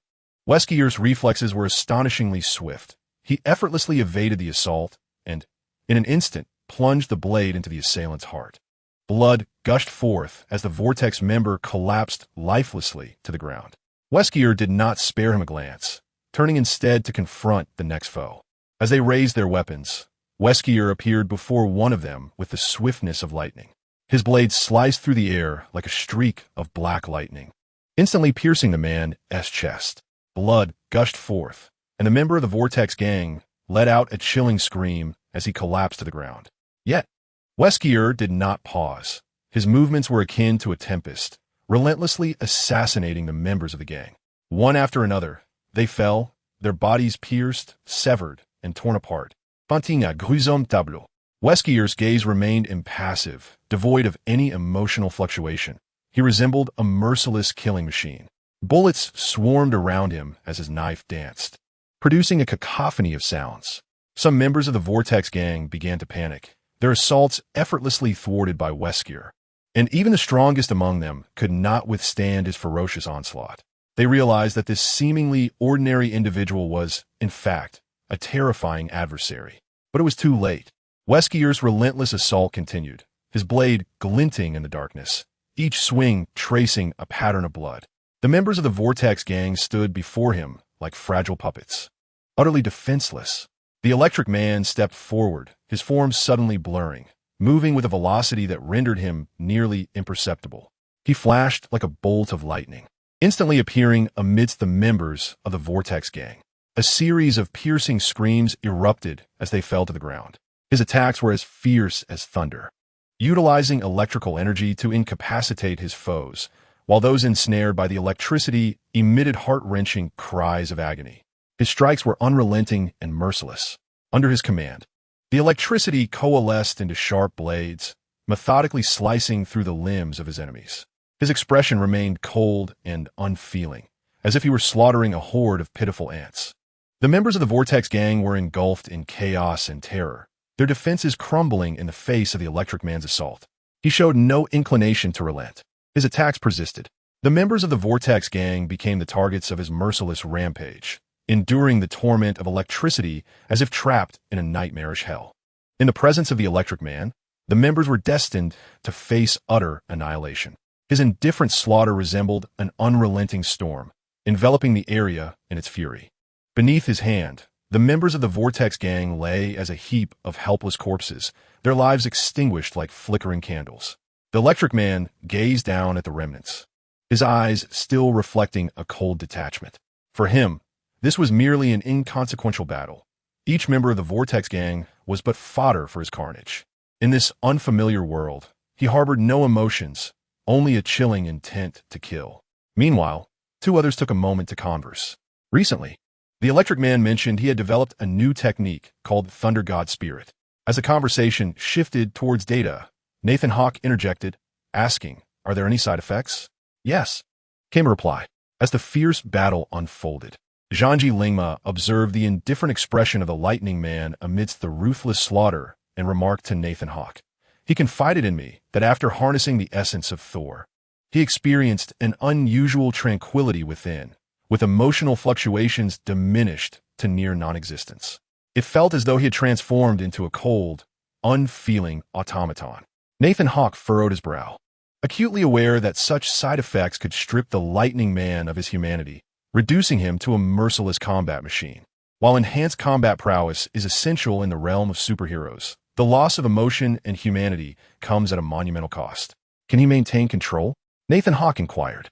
Wesker's reflexes were astonishingly swift. He effortlessly evaded the assault and, in an instant, plunged the blade into the assailant's heart. Blood gushed forth as the Vortex member collapsed lifelessly to the ground. Wesker did not spare him a glance, turning instead to confront the next foe. As they raised their weapons, Wesker appeared before one of them with the swiftness of lightning. His blade sliced through the air like a streak of black lightning, instantly piercing the man's chest. Blood gushed forth, and the member of the Vortex Gang let out a chilling scream as he collapsed to the ground. Yet, Wesker did not pause. His movements were akin to a tempest, relentlessly assassinating the members of the gang. One after another, they fell, their bodies pierced, severed, and torn apart. Fantina gruisome tableau. Wesker's gaze remained impassive, devoid of any emotional fluctuation. He resembled a merciless killing machine. Bullets swarmed around him as his knife danced, producing a cacophony of sounds. Some members of the Vortex Gang began to panic, their assaults effortlessly thwarted by Wesker, and even the strongest among them could not withstand his ferocious onslaught. They realized that this seemingly ordinary individual was, in fact, a terrifying adversary. But it was too late. Wesker's relentless assault continued, his blade glinting in the darkness, each swing tracing a pattern of blood. The members of the Vortex Gang stood before him like fragile puppets, utterly defenseless. The Electric Man stepped forward, his form suddenly blurring, moving with a velocity that rendered him nearly imperceptible. He flashed like a bolt of lightning, instantly appearing amidst the members of the Vortex Gang. A series of piercing screams erupted as they fell to the ground. His attacks were as fierce as thunder, utilizing electrical energy to incapacitate his foes, while those ensnared by the electricity emitted heart-wrenching cries of agony. His strikes were unrelenting and merciless. Under his command, the electricity coalesced into sharp blades, methodically slicing through the limbs of his enemies. His expression remained cold and unfeeling, as if he were slaughtering a horde of pitiful ants. The members of the Vortex Gang were engulfed in chaos and terror, their defenses crumbling in the face of the Electric Man's assault. He showed no inclination to relent. His attacks persisted. The members of the Vortex gang became the targets of his merciless rampage, enduring the torment of electricity as if trapped in a nightmarish hell. In the presence of the Electric Man, the members were destined to face utter annihilation. His indifferent slaughter resembled an unrelenting storm, enveloping the area in its fury. Beneath his hand, the members of the Vortex gang lay as a heap of helpless corpses, their lives extinguished like flickering candles. The Electric Man gazed down at the remnants, his eyes still reflecting a cold detachment. For him, this was merely an inconsequential battle. Each member of the Vortex gang was but fodder for his carnage. In this unfamiliar world, he harbored no emotions, only a chilling intent to kill. Meanwhile, two others took a moment to converse. Recently, the Electric Man mentioned he had developed a new technique called Thunder God Spirit. As the conversation shifted towards data, Nathan Hawk interjected, asking, "Are there any side effects?" "Yes," came a reply. As the fierce battle unfolded, Zhangji Lingma observed the indifferent expression of the Lightning Man amidst the ruthless slaughter and remarked to Nathan Hawk, "He confided in me that after harnessing the essence of Thor, he experienced an unusual tranquility within, with emotional fluctuations diminished to near non-existence. It felt as though he had transformed into a cold, unfeeling automaton." Nathan Hawk furrowed his brow, acutely aware that such side effects could strip the Lightning Man of his humanity, reducing him to a merciless combat machine. While enhanced combat prowess is essential in the realm of superheroes, the loss of emotion and humanity comes at a monumental cost. Can he maintain control? Nathan Hawk inquired.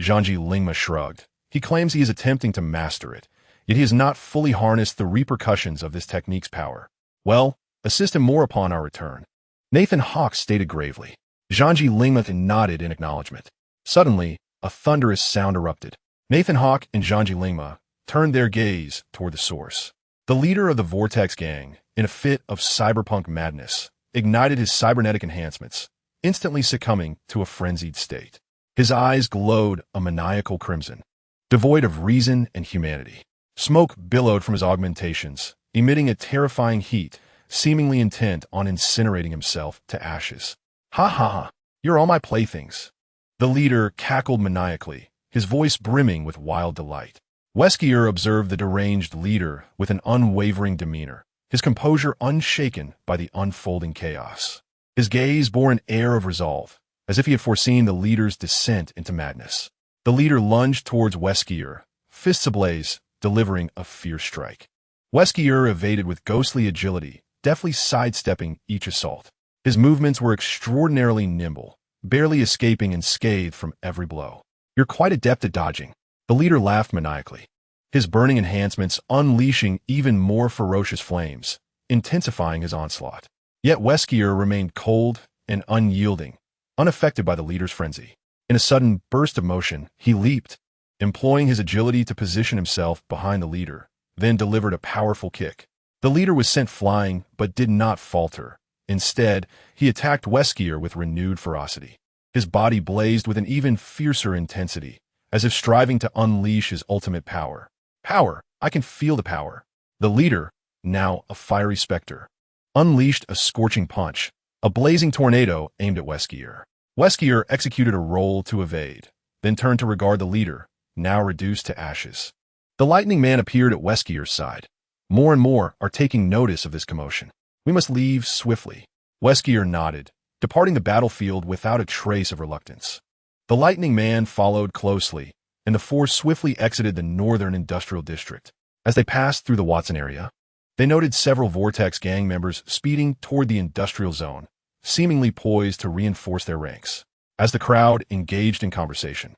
Zhangji Lingma shrugged. He claims he is attempting to master it, yet he has not fully harnessed the repercussions of this technique's power. Well, assist him more upon our return. Nathan Hawk stated gravely. Zhangji Lingma nodded in acknowledgement. Suddenly, a thunderous sound erupted. Nathan Hawk and Zhangji Lingma turned their gaze toward the source. The leader of the Vortex gang, in a fit of cyberpunk madness, ignited his cybernetic enhancements, instantly succumbing to a frenzied state. His eyes glowed a maniacal crimson, devoid of reason and humanity. Smoke billowed from his augmentations, emitting a terrifying heat, seemingly intent on incinerating himself to ashes. "Ha ha ha, you're all my playthings." The leader cackled maniacally, his voice brimming with wild delight. Wesker observed the deranged leader with an unwavering demeanor, his composure unshaken by the unfolding chaos. His gaze bore an air of resolve, as if he had foreseen the leader's descent into madness. The leader lunged towards Wesker, fists ablaze, delivering a fierce strike. Wesker evaded with ghostly agility, deftly sidestepping each assault. His movements were extraordinarily nimble, barely escaping unscathed from every blow. "You're quite adept at dodging." The leader laughed maniacally, his burning enhancements unleashing even more ferocious flames, intensifying his onslaught. Yet Wesker remained cold and unyielding, unaffected by the leader's frenzy. In a sudden burst of motion, he leaped, employing his agility to position himself behind the leader, then delivered a powerful kick. The leader was sent flying, but did not falter. Instead, he attacked Wesker with renewed ferocity. His body blazed with an even fiercer intensity, as if striving to unleash his ultimate power. "Power! I can feel the power." The leader, now a fiery specter, unleashed a scorching punch, a blazing tornado aimed at Wesker. Wesker executed a roll to evade, then turned to regard the leader, now reduced to ashes. The Lightning Man appeared at Wesker's side. More and more are taking notice of this commotion. "We must leave swiftly." Wesker nodded, departing the battlefield without a trace of reluctance. The Lightning Man followed closely, and the four swiftly exited the northern industrial district. As they passed through the Watson area, they noted several Vortex gang members speeding toward the industrial zone, seemingly poised to reinforce their ranks. As the crowd engaged in conversation,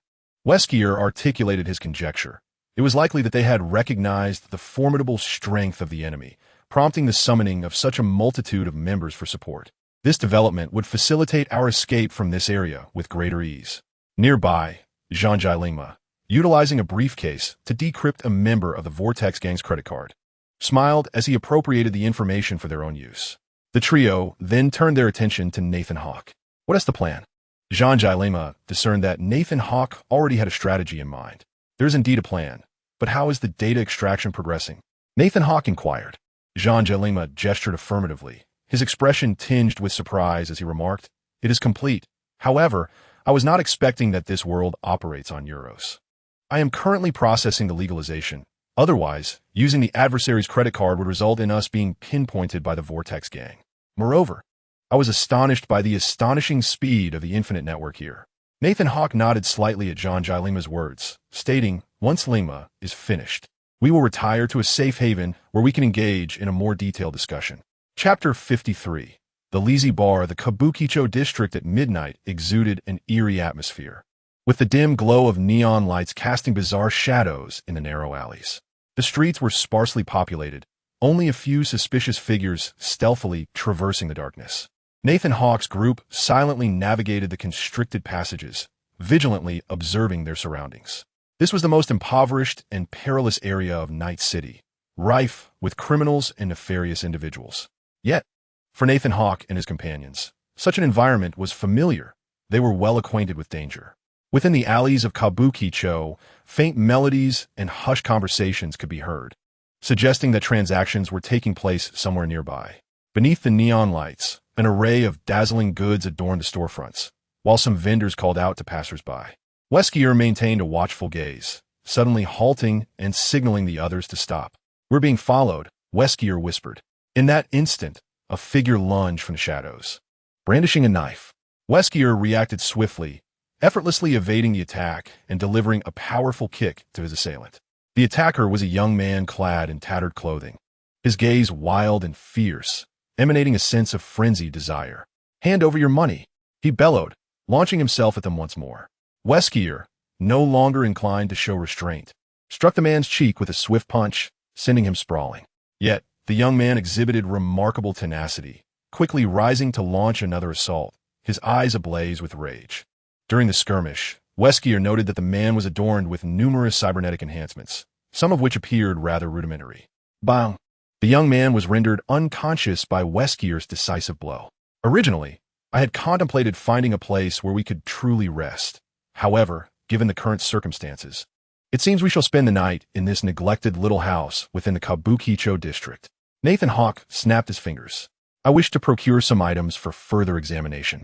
Wesker articulated his conjecture. It was likely that they had recognized the formidable strength of the enemy, prompting the summoning of such a multitude of members for support. This development would facilitate our escape from this area with greater ease. Nearby, Zhangji Lingma, utilizing a briefcase to decrypt a member of the Vortex gang's credit card, smiled as he appropriated the information for their own use. The trio then turned their attention to Nathan Hawk. "What is the plan?" Zhangji Lingma discerned that Nathan Hawk already had a strategy in mind. "There is indeed a plan, but how is the data extraction progressing?" Nathan Hawk inquired. Zhangji Lingma gestured affirmatively, his expression tinged with surprise as he remarked, "It is complete. However, I was not expecting that this world operates on euros. I am currently processing the legalization. Otherwise, using the adversary's credit card would result in us being pinpointed by the Vortex gang. Moreover, I was astonished by the astonishing speed of the infinite network here. Nathan Hawke nodded slightly at Jean-Jai Lingma's words, stating, once Lingma is finished, we will retire to a safe haven where we can engage in a more detailed discussion. Chapter 53. The Lizi Bar, the Kabukicho district at midnight, exuded an eerie atmosphere, with the dim glow of neon lights casting bizarre shadows in the narrow alleys. The streets were sparsely populated, only a few suspicious figures stealthily traversing the darkness. Nathan Hawke's group silently navigated the constricted passages, vigilantly observing their surroundings. This was the most impoverished and perilous area of Night City, rife with criminals and nefarious individuals. Yet, for Nathan Hawke and his companions, such an environment was familiar. They were well acquainted with danger. Within the alleys of Kabukicho, faint melodies and hushed conversations could be heard, suggesting that transactions were taking place somewhere nearby. Beneath the neon lights, an array of dazzling goods adorned the storefronts, while some vendors called out to passers-by. Wesker maintained a watchful gaze, suddenly halting and signaling the others to stop. We're being followed, Wesker whispered. In that instant, a figure lunged from the shadows, brandishing a knife. Wesker reacted swiftly, effortlessly evading the attack and delivering a powerful kick to his assailant. The attacker was a young man clad in tattered clothing, his gaze wild and fierce, emanating a sense of frenzied desire. Hand over your money, he bellowed, launching himself at them once more. Wesker, no longer inclined to show restraint, struck the man's cheek with a swift punch, sending him sprawling. Yet, the young man exhibited remarkable tenacity, quickly rising to launch another assault, his eyes ablaze with rage. During the skirmish, Wesker noted that the man was adorned with numerous cybernetic enhancements, some of which appeared rather rudimentary. Bang! The young man was rendered unconscious by Wesker's decisive blow. Originally, I had contemplated finding a place where we could truly rest. However, given the current circumstances, it seems we shall spend the night in this neglected little house within the Kabukicho district. Nathan Hawke snapped his fingers. I wish to procure some items for further examination.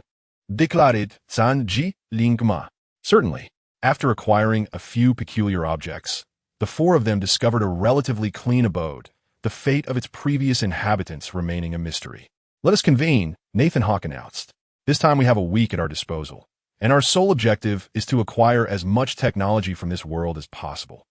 Declared Sanji Lingma. Certainly. After acquiring a few peculiar objects, the four of them discovered a relatively clean abode, the fate of its previous inhabitants remaining a mystery. Let us convene, Nathan Hawke announced. This time we have a week at our disposal, and our sole objective is to acquire as much technology from this world as possible.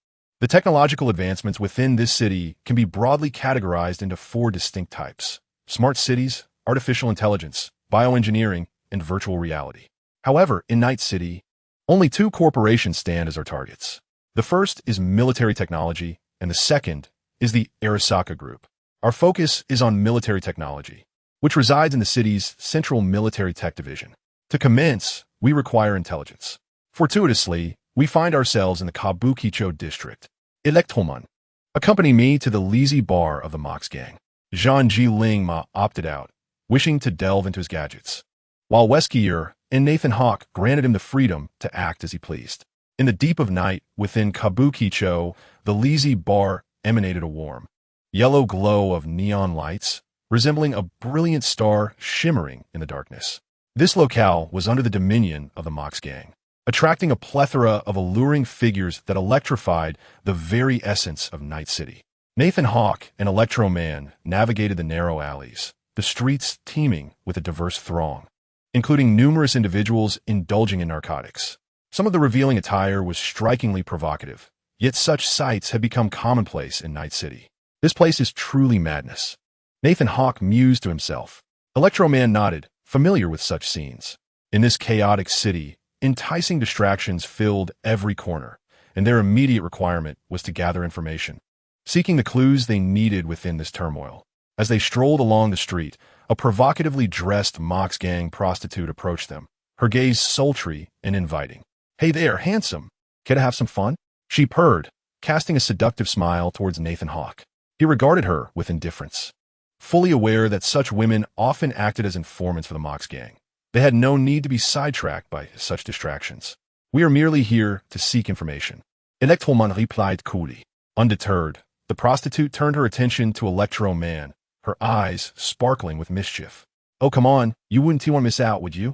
The technological advancements within this city can be broadly categorized into four distinct types: smart cities, artificial intelligence, bioengineering, and virtual reality. However, in Night City, only two corporations stand as our targets. The first is military technology, and the second is the Arasaka Group. Our focus is on military technology, which resides in the city's Central Military Tech Division. To commence, we require intelligence. Fortuitously, we find ourselves in the Kabukicho district. Electromon, accompany me to the Lizi Bar of the Mox Gang. Jean-Jai Lingma opted out, wishing to delve into his gadgets, while Wesker and Nathan Hawke granted him the freedom to act as he pleased. In the deep of night, within Kabukicho, the Lizi Bar emanated a warm, yellow glow of neon lights, resembling a brilliant star shimmering in the darkness. This locale was under the dominion of the Mox Gang, attracting a plethora of alluring figures that electrified the very essence of Night City. Nathan Hawke and Electro Man navigated the narrow alleys, the streets teeming with a diverse throng, including numerous individuals indulging in narcotics. Some of the revealing attire was strikingly provocative, yet such sights have become commonplace in Night City. This place is truly madness. Nathan Hawke mused to himself. Electro Man nodded, familiar with such scenes. In this chaotic city, enticing distractions filled every corner, and their immediate requirement was to gather information, seeking the clues they needed within this turmoil. As they strolled along the street, a provocatively dressed Mox Gang prostitute approached them, her gaze sultry and inviting. "Hey there, handsome. Care to have some fun?" She purred, casting a seductive smile towards Nathan Hawke. He regarded her with indifference, fully aware that such women often acted as informants for the Mox Gang. They had no need to be sidetracked by such distractions. "We are merely here to seek information," Electroman replied coolly. Undeterred, the prostitute turned her attention to Electro Man, her eyes sparkling with mischief. "Oh, come on, you wouldn't want to miss out, would you?"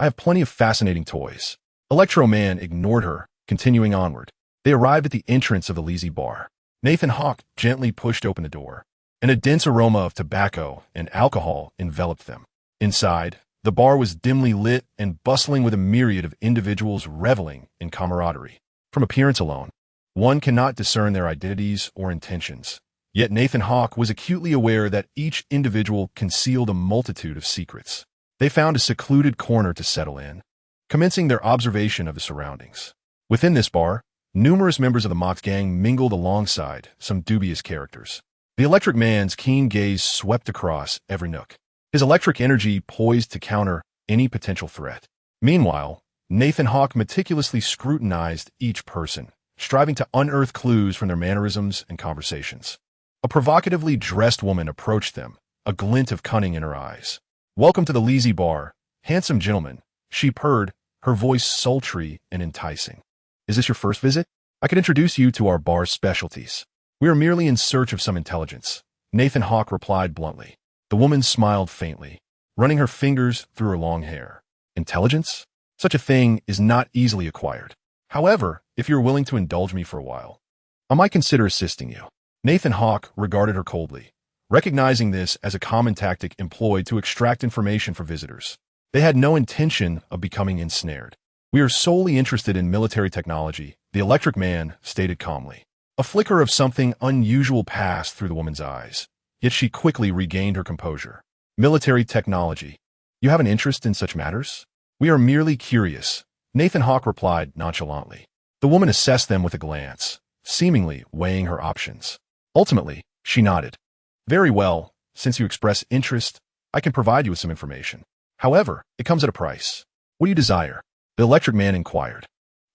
I have plenty of fascinating toys. Electro Man ignored her, continuing onward. They arrived at the entrance of the Lazy Bar. Nathan Hawke gently pushed open the door, and a dense aroma of tobacco and alcohol enveloped them. Inside, the bar was dimly lit and bustling with a myriad of individuals reveling in camaraderie. From appearance alone, one cannot discern their identities or intentions. Yet Nathan Hawke was acutely aware that each individual concealed a multitude of secrets. They found a secluded corner to settle in, commencing their observation of the surroundings. Within this bar, numerous members of the Mox gang mingled alongside some dubious characters. The Electric Man's keen gaze swept across every nook, his electric energy poised to counter any potential threat. Meanwhile, Nathan Hawke meticulously scrutinized each person, striving to unearth clues from their mannerisms and conversations. A provocatively dressed woman approached them, a glint of cunning in her eyes. "Welcome to the Lazy Bar, handsome gentleman," she purred, her voice sultry and enticing. "Is this your first visit? I could introduce you to our bar's specialties." "We are merely in search of some intelligence," Nathan Hawke replied bluntly. The woman smiled faintly, running her fingers through her long hair. "Intelligence? Such a thing is not easily acquired. However, if you're willing to indulge me for a while, I might consider assisting you." Nathan Hawke regarded her coldly, recognizing this as a common tactic employed to extract information for visitors. They had no intention of becoming ensnared. "We are solely interested in military technology," the Electric Man stated calmly. A flicker of something unusual passed through the woman's eyes, yet she quickly regained her composure. "Military technology. You have an interest in such matters?" "We are merely curious," Nathan Hawke replied nonchalantly. The woman assessed them with a glance, seemingly weighing her options. Ultimately, she nodded. "Very well, since you express interest, I can provide you with some information. However, it comes at a price." "What do you desire?" the Electric Man inquired.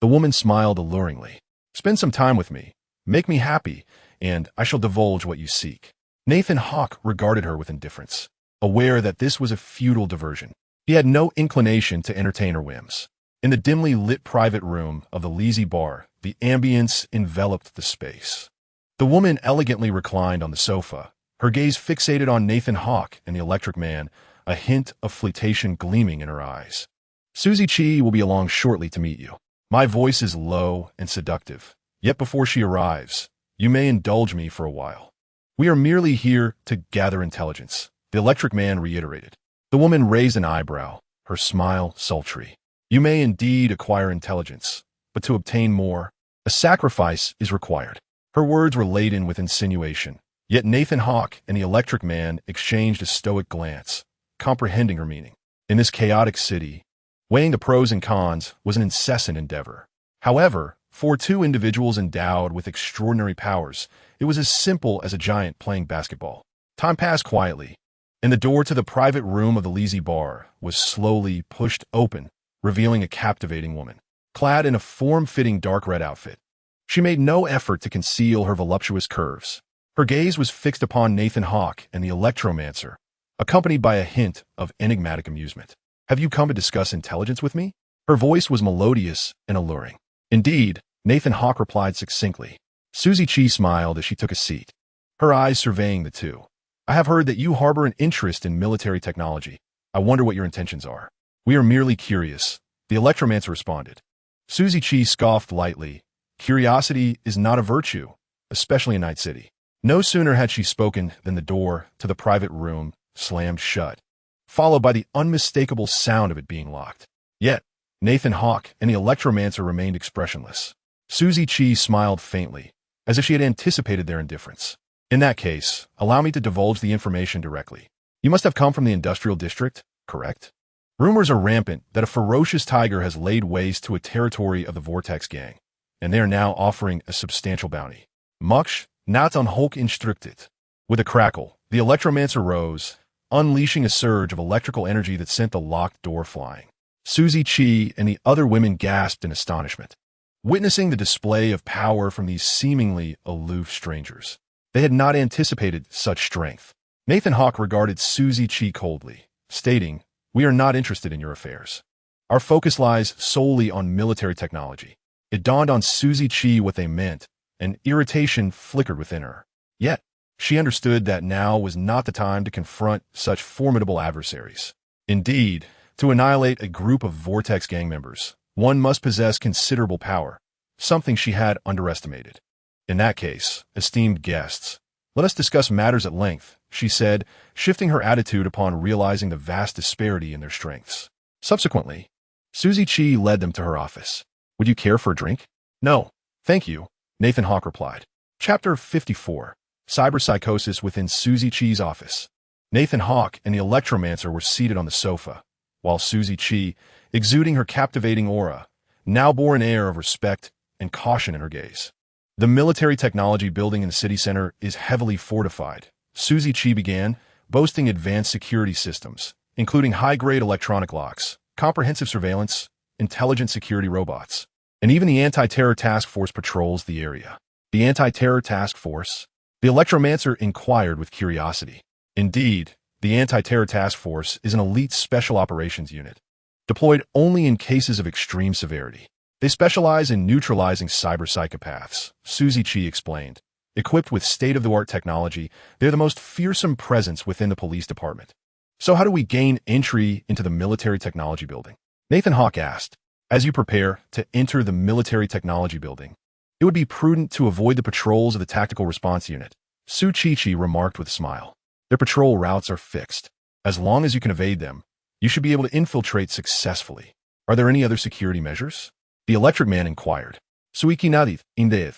The woman smiled alluringly. "Spend some time with me, make me happy, and I shall divulge what you seek." Nathan Hawke regarded her with indifference, aware that this was a futile diversion. He had no inclination to entertain her whims. In the dimly lit private room of the Lazy Bar, the ambience enveloped the space. The woman elegantly reclined on the sofa, her gaze fixated on Nathan Hawke and the Electric Man, a hint of flirtation gleaming in her eyes. "Susie Chi will be along shortly to meet you. My voice is low and seductive, yet before she arrives, you may indulge me for a while." "We are merely here to gather intelligence," the Electric Man reiterated. The woman raised an eyebrow, her smile sultry. "You may indeed acquire intelligence, but to obtain more, a sacrifice is required." Her words were laden with insinuation, yet Nathan Hawke and the Electric Man exchanged a stoic glance, comprehending her meaning. In this chaotic city, weighing the pros and cons was an incessant endeavor. However, for two individuals endowed with extraordinary powers, it was as simple as a giant playing basketball. Time passed quietly, and the door to the private room of the Lazy Bar was slowly pushed open, revealing a captivating woman, clad in a form-fitting dark red outfit. She made no effort to conceal her voluptuous curves. Her gaze was fixed upon Nathan Hawke and the Electromancer, accompanied by a hint of enigmatic amusement. "Have you come to discuss intelligence with me?" Her voice was melodious and alluring. "Indeed," Nathan Hawke replied succinctly. Susie Chi smiled as she took a seat, her eyes surveying the two. "I have heard that you harbor an interest in military technology. I wonder what your intentions are." "We are merely curious," the Electromancer responded. Susie Chi scoffed lightly. "Curiosity is not a virtue, especially in Night City." No sooner had she spoken than the door to the private room slammed shut, followed by the unmistakable sound of it being locked. Yet, Nathan Hawke and the Electromancer remained expressionless. Susie Chi smiled faintly, as if she had anticipated their indifference. "In that case, allow me to divulge the information directly. You must have come from the industrial district, correct? Rumors are rampant that a ferocious tiger has laid waste to a territory of the Vortex Gang, and they are now offering a substantial bounty. Much not on Hulk instructed." With a crackle, the Electromancer rose, unleashing a surge of electrical energy that sent the locked door flying. Susie Chi and the other women gasped in astonishment, witnessing the display of power from these seemingly aloof strangers. They had not anticipated such strength. Nathan Hawke regarded Susie Chi coldly, stating, "We are not interested in your affairs. Our focus lies solely on military technology." It dawned on Susie Chi what they meant, and irritation flickered within her. Yet, she understood that now was not the time to confront such formidable adversaries. Indeed, To annihilate a group of Vortex gang members, one must possess considerable power, something she had underestimated. In that case, esteemed guests, let us discuss matters at length, she said, shifting her attitude upon realizing the vast disparity in their strengths. Subsequently, Suzy Chi led them to her office. Would you care for a drink? No, thank you, Nathan Hawke replied. Chapter 54. Cyberpsychosis within Suzy Chi's office. Nathan Hawke and the Electromancer were seated on the sofa, while Suzy Chi, exuding her captivating aura, now bore an air of respect and caution in her gaze. The military technology building in the city center is heavily fortified, Suzy Chi began, boasting advanced security systems, including high-grade electronic locks, comprehensive surveillance, intelligent security robots, and even the anti-terror task force patrols the area. The anti-terror task force? The Electromancer inquired with curiosity. Indeed, the anti-terror task force is an elite special operations unit, deployed only in cases of extreme severity. They specialize in neutralizing cyber-psychopaths, Suzy Chi explained. Equipped with state-of-the-art technology, they're the most fearsome presence within the police department. So how do we gain entry into the military technology building? Nathan Hawke asked. As you prepare to enter the military technology building, it would be prudent to avoid the patrols of the tactical response unit, Suzy Chi remarked with a smile. Their patrol routes are fixed. As long as you can evade them, you should be able to infiltrate successfully. Are there any other security measures? The Electric Man inquired. Suiki nadith, indeed.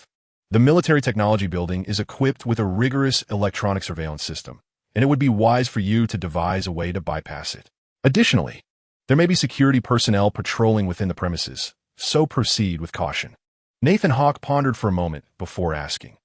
The military technology building is equipped with a rigorous electronic surveillance system, and it would be wise for you to devise a way to bypass it. Additionally, there may be security personnel patrolling within the premises, so proceed with caution. Nathan Hawke pondered for a moment before asking,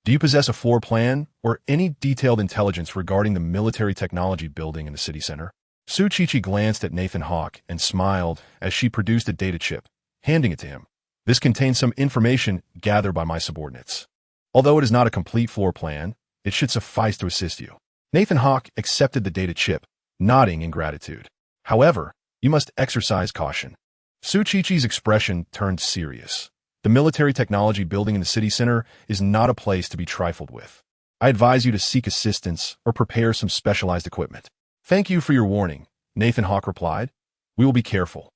do you possess a floor plan or any detailed intelligence regarding the military technology building in the city center? Suzy Chi glanced at Nathan Hawke and smiled as she produced a data chip, handing it to him. This contains some information gathered by my subordinates. Although it is not a complete floor plan, it should suffice to assist you. Nathan Hawke accepted the data chip, nodding in gratitude. However, you must exercise caution. Suzy Chi's expression turned serious. The military technology building in the city center is not a place to be trifled with. I advise you to seek assistance or prepare some specialized equipment. Thank you for your warning, Nathan Hawke replied. We will be careful.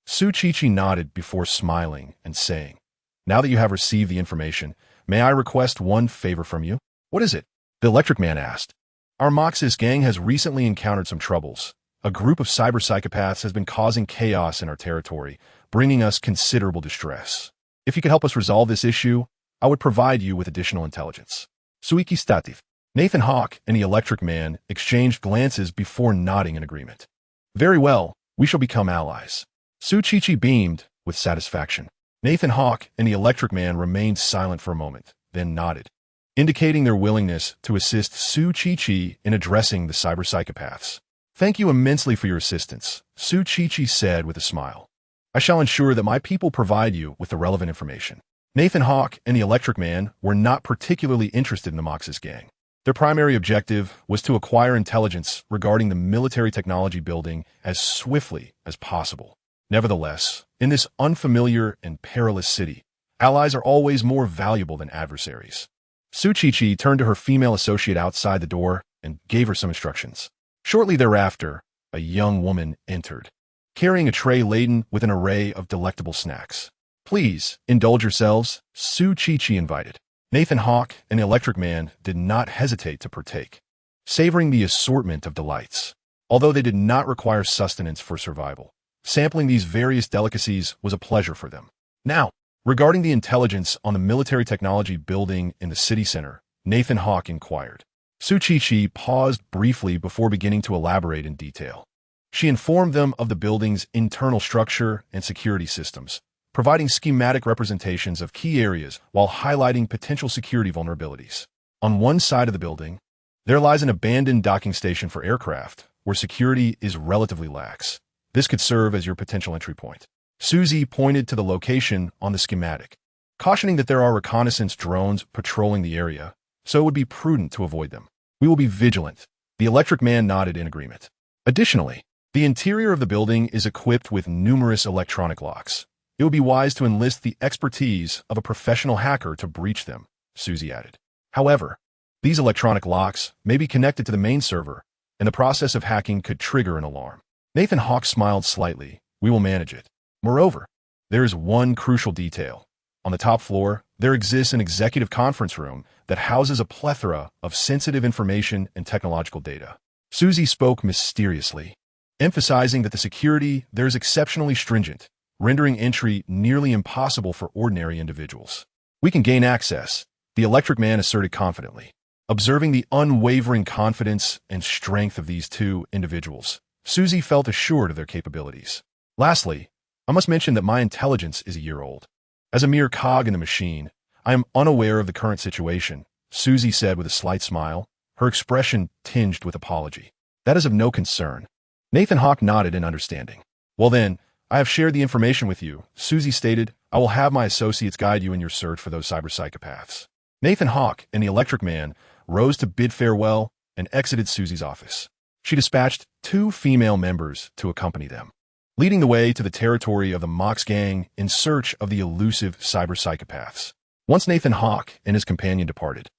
Suzy Chi nodded before smiling and saying, now that you have received the information, may I request one favor from you? What is it? The Electric Man asked. Our Moxis gang has recently encountered some troubles. A group of cyber-psychopaths has been causing chaos in our territory, bringing us considerable distress. If you could help us resolve this issue, I would provide you with additional intelligence. Suiki stativ. Nathan Hawke and the Electric Man exchanged glances before nodding in agreement. Very well, we shall become allies. Suzy Chi beamed with satisfaction. Nathan Hawke and the Electric Man remained silent for a moment, then nodded, indicating their willingness to assist Suzy Chi in addressing the cyber-psychopaths. Thank you immensely for your assistance, Suzy Chi said with a smile. I shall ensure that my people provide you with the relevant information. Nathan Hawke and the Electric Man were not particularly interested in the Moxis gang. Their primary objective was to acquire intelligence regarding the military technology building as swiftly as possible. Nevertheless, in this unfamiliar and perilous city, allies are always more valuable than adversaries. Suzy Chi turned to her female associate outside the door and gave her some instructions. Shortly thereafter, a young woman entered, carrying a tray laden with an array of delectable snacks. Please, indulge yourselves, Suzy Chi invited. Nathan Hawke and the Electric Man did not hesitate to partake, savoring the assortment of delights. Although they did not require sustenance for survival, sampling these various delicacies was a pleasure for them. Now, regarding the intelligence on the military technology building in the city center, Nathan Hawke inquired. Suzy Chi paused briefly before beginning to elaborate in detail. She informed them of the building's internal structure and security systems, providing schematic representations of key areas while highlighting potential security vulnerabilities. On one side of the building, there lies an abandoned docking station for aircraft, where security is relatively lax. This could serve as your potential entry point. Suzy pointed to the location on the schematic, cautioning that there are reconnaissance drones patrolling the area, so it would be prudent to avoid them. We will be vigilant. The Electric Man nodded in agreement. Additionally, the interior of the building is equipped with numerous electronic locks. It would be wise to enlist the expertise of a professional hacker to breach them, Suzy added. However, these electronic locks may be connected to the main server, and the process of hacking could trigger an alarm. Nathan Hawke smiled slightly. We will manage it. Moreover, there is one crucial detail. On the top floor, there exists an executive conference room that houses a plethora of sensitive information and technological data. Susie spoke mysteriously, emphasizing that the security there is exceptionally stringent, rendering entry nearly impossible for ordinary individuals. We can gain access, the Electric Man asserted confidently. Observing the unwavering confidence and strength of these two individuals, Susie felt assured of their capabilities. Lastly, I must mention that my intelligence is a year old. As a mere cog in the machine, I am unaware of the current situation, Susie said with a slight smile, her expression tinged with apology. That is of no concern. Nathan Hawke nodded in understanding. Well then, I have shared the information with you, Susie stated. I will have my associates guide you in your search for those cyberpsychopaths. Nathan Hawke and the Electric Man rose to bid farewell and exited Susie's office. She dispatched 2 female members to accompany them, leading the way to the territory of the Mox gang in search of the elusive cyberpsychopaths. Once Nathan Hawke and his companion departed,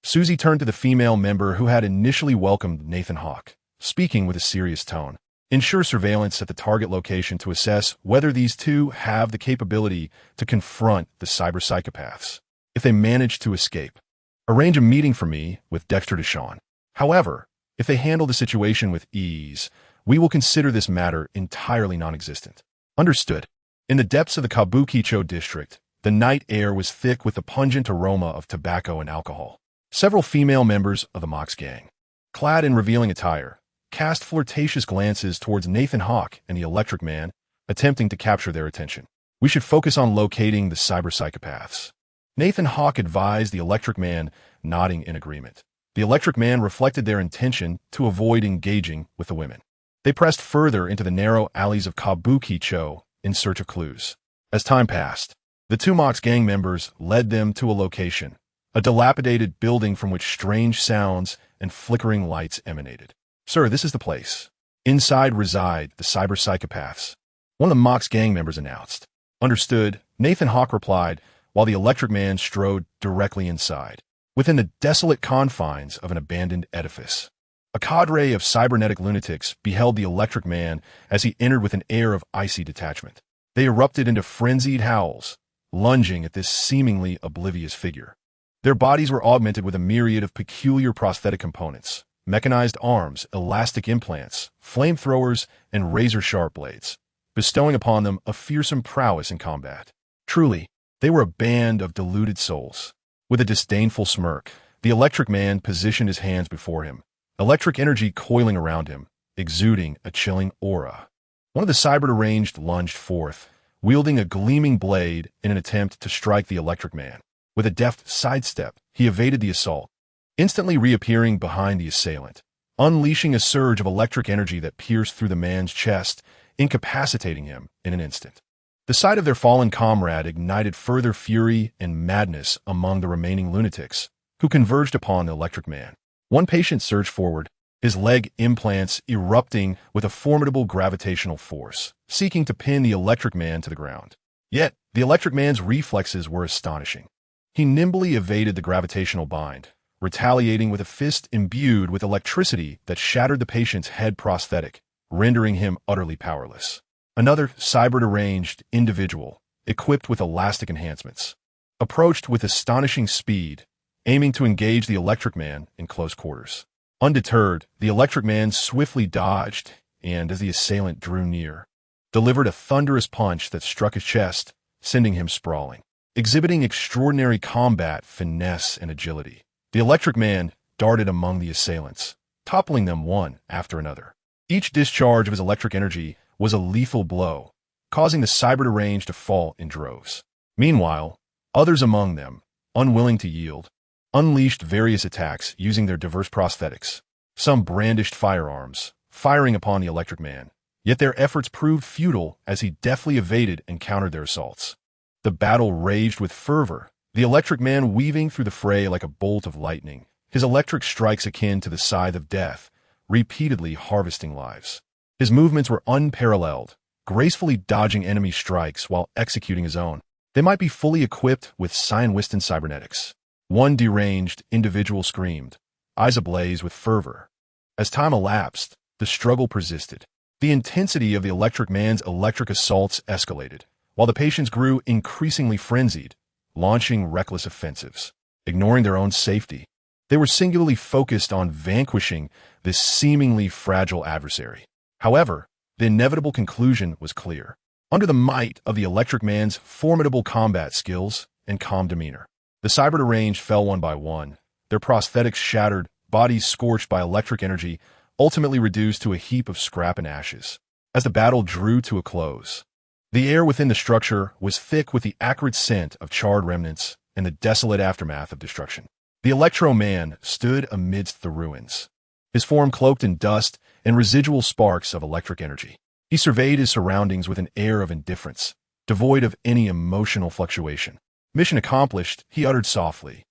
Susie turned to the female member who had initially welcomed Nathan Hawke, speaking with a serious tone. Ensure surveillance at the target location to assess whether these two have the capability to confront the cyberpsychopaths. If they manage to escape, arrange a meeting for me with Dexter Deshawn. However, if they handle the situation with ease, we will consider this matter entirely non-existent. Understood. In the depths of the Kabukicho district, the night air was thick with the pungent aroma of tobacco and alcohol. Several female members of the Mox gang, clad in revealing attire, cast flirtatious glances towards Nathan Hawke and the Electric Man, attempting to capture their attention. We should focus on locating the cyberpsychopaths. Nathan Hawke advised the Electric Man, nodding in agreement. The Electric Man reflected their intention to avoid engaging with the women. They pressed further into the narrow alleys of Kabukicho in search of clues. As time passed, the 2 Mox gang members led them to a location, a dilapidated building from which strange sounds and flickering lights emanated. Sir, this is the place. Inside reside the cyberpsychopaths, one of the Mox gang members announced. Understood, Nathan Hawke replied, while the Electric Man strode directly inside. Within the desolate confines of an abandoned edifice, a cadre of cybernetic lunatics beheld the Electric Man as he entered with an air of icy detachment. They erupted into frenzied howls, lunging at this seemingly oblivious figure. Their bodies were augmented with a myriad of peculiar prosthetic components, mechanized arms, elastic implants, flamethrowers, and razor-sharp blades, bestowing upon them a fearsome prowess in combat. Truly, they were a band of deluded souls. With a disdainful smirk, the Electric Man positioned his hands before him, electric energy coiling around him, exuding a chilling aura. One of the cyber-deranged lunged forth, wielding a gleaming blade in an attempt to strike the Electric Man. With a deft sidestep, he evaded the assault, instantly reappearing behind the assailant, unleashing a surge of electric energy that pierced through the man's chest, incapacitating him in an instant. The sight of their fallen comrade ignited further fury and madness among the remaining lunatics, who converged upon the Electric Man. One patient surged forward, his leg implants erupting with a formidable gravitational force, seeking to pin the Electric Man to the ground. Yet, the Electric Man's reflexes were astonishing. He nimbly evaded the gravitational bind, retaliating with a fist imbued with electricity that shattered the patient's head prosthetic, rendering him utterly powerless. Another cyber-deranged individual, equipped with elastic enhancements, approached with astonishing speed, aiming to engage the Electric Man in close quarters. Undeterred, the Electric Man swiftly dodged and, as the assailant drew near, delivered a thunderous punch that struck his chest, sending him sprawling. Exhibiting extraordinary combat, finesse, and agility, the Electric Man darted among the assailants, toppling them one after another. Each discharge of his electric energy was a lethal blow, causing the cyber-deranged to fall in droves. Meanwhile, others among them, unwilling to yield, unleashed various attacks using their diverse prosthetics. Some brandished firearms, firing upon the Electric Man, yet their efforts proved futile as he deftly evaded and countered their assaults. The battle raged with fervor, the Electric Man weaving through the fray like a bolt of lightning, his electric strikes akin to the scythe of death, repeatedly harvesting lives. His movements were unparalleled, gracefully dodging enemy strikes while executing his own. They might be fully equipped with Cyan-Whiston cybernetics. One deranged individual screamed, eyes ablaze with fervor. As time elapsed, the struggle persisted. The intensity of the Electric Man's electric assaults escalated, while the patients grew increasingly frenzied, launching reckless offensives, ignoring their own safety. They were singularly focused on vanquishing this seemingly fragile adversary. However, the inevitable conclusion was clear. Under the might of the Electric Man's formidable combat skills and calm demeanor, the cyber deranged fell one by one, their prosthetics shattered, bodies scorched by electric energy, ultimately reduced to a heap of scrap and ashes. As the battle drew to a close, the air within the structure was thick with the acrid scent of charred remnants and the desolate aftermath of destruction. The Electro Man stood amidst the ruins, his form cloaked in dust and residual sparks of electric energy. He surveyed his surroundings with an air of indifference, devoid of any emotional fluctuation. Mission accomplished, he uttered softly.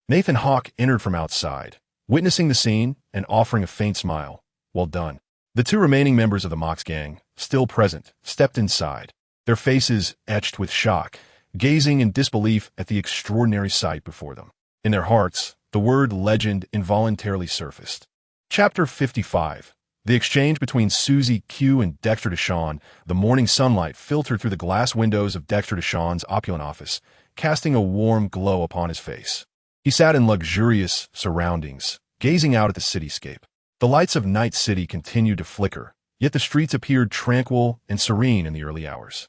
Nathan Hawke entered from outside, witnessing the scene and offering a faint smile. Well done. The two remaining members of the Mox gang, still present, stepped inside, their faces etched with shock, gazing in disbelief at the extraordinary sight before them. In their hearts, the word legend involuntarily surfaced. Chapter 55. The exchange between Susie Q and Dexter Deshawn. The morning sunlight filtered through the glass windows of Dexter Deshawn's opulent office, casting a warm glow upon his face. He sat in luxurious surroundings, gazing out at the cityscape. The lights of Night City continued to flicker, yet the streets appeared tranquil and serene in the early hours.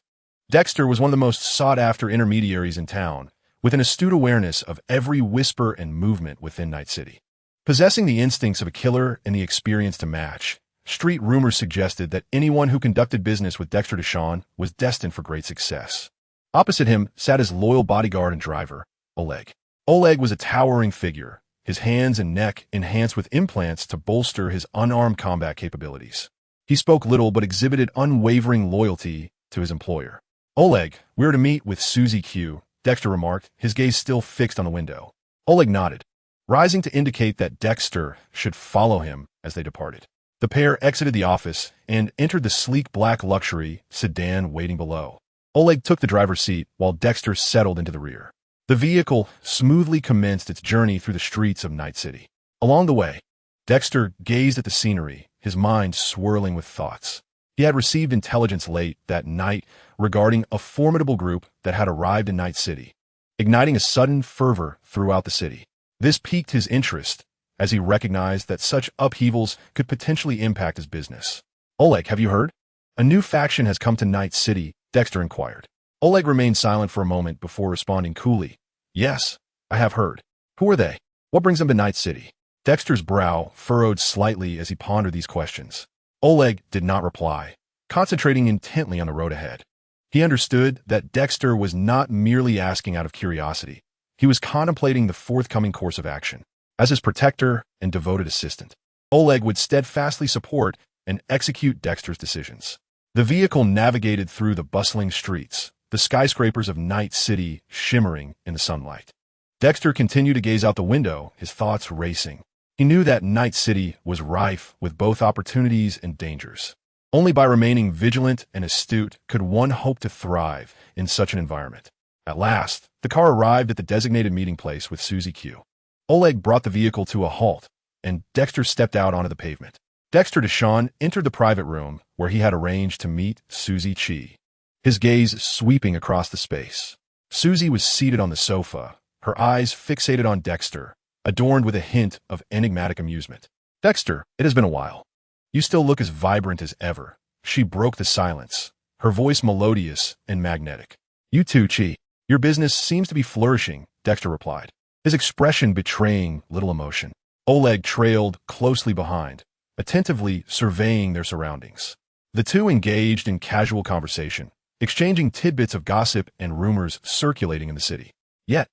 Dexter was one of the most sought-after intermediaries in town, with an astute awareness of every whisper and movement within Night City. Possessing the instincts of a killer and the experience to match, street rumors suggested that anyone who conducted business with Dexter Deshawn was destined for great success. Opposite him sat his loyal bodyguard and driver, Oleg. Oleg was a towering figure, his hands and neck enhanced with implants to bolster his unarmed combat capabilities. He spoke little but exhibited unwavering loyalty to his employer. Oleg, we're to meet with Susie Q, Dexter remarked, his gaze still fixed on the window. Oleg nodded, rising to indicate that Dexter should follow him as they departed. The pair exited the office and entered the sleek black luxury sedan waiting below. Oleg took the driver's seat while Dexter settled into the rear. The vehicle smoothly commenced its journey through the streets of Night City. Along the way, Dexter gazed at the scenery, his mind swirling with thoughts. He had received intelligence late that night regarding a formidable group that had arrived in Night City, igniting a sudden fervor throughout the city. This piqued his interest, as he recognized that such upheavals could potentially impact his business. Oleg, have you heard? A new faction has come to Night City, Dexter inquired. Oleg remained silent for a moment before responding coolly. Yes, I have heard. Who are they? What brings them to Night City? Dexter's brow furrowed slightly as he pondered these questions. Oleg did not reply, concentrating intently on the road ahead. He understood that Dexter was not merely asking out of curiosity. He was contemplating the forthcoming course of action. As his protector and devoted assistant, Oleg would steadfastly support and execute Dexter's decisions. The vehicle navigated through the bustling streets, the skyscrapers of Night City shimmering in the sunlight. Dexter continued to gaze out the window, his thoughts racing. He knew that Night City was rife with both opportunities and dangers. Only by remaining vigilant and astute could one hope to thrive in such an environment. At last, the car arrived at the designated meeting place with Susie Q. Oleg brought the vehicle to a halt, and Dexter stepped out onto the pavement. Dexter Deshawn entered the private room where he had arranged to meet Susie Chi, his gaze sweeping across the space. Susie was seated on the sofa, her eyes fixated on Dexter, adorned with a hint of enigmatic amusement. Dexter, it has been a while. You still look as vibrant as ever. She broke the silence, her voice melodious and magnetic. You too, Chi. Your business seems to be flourishing, Dexter replied, his expression betraying little emotion. Oleg trailed closely behind, attentively surveying their surroundings. The two engaged in casual conversation, exchanging tidbits of gossip and rumors circulating in the city. Yet,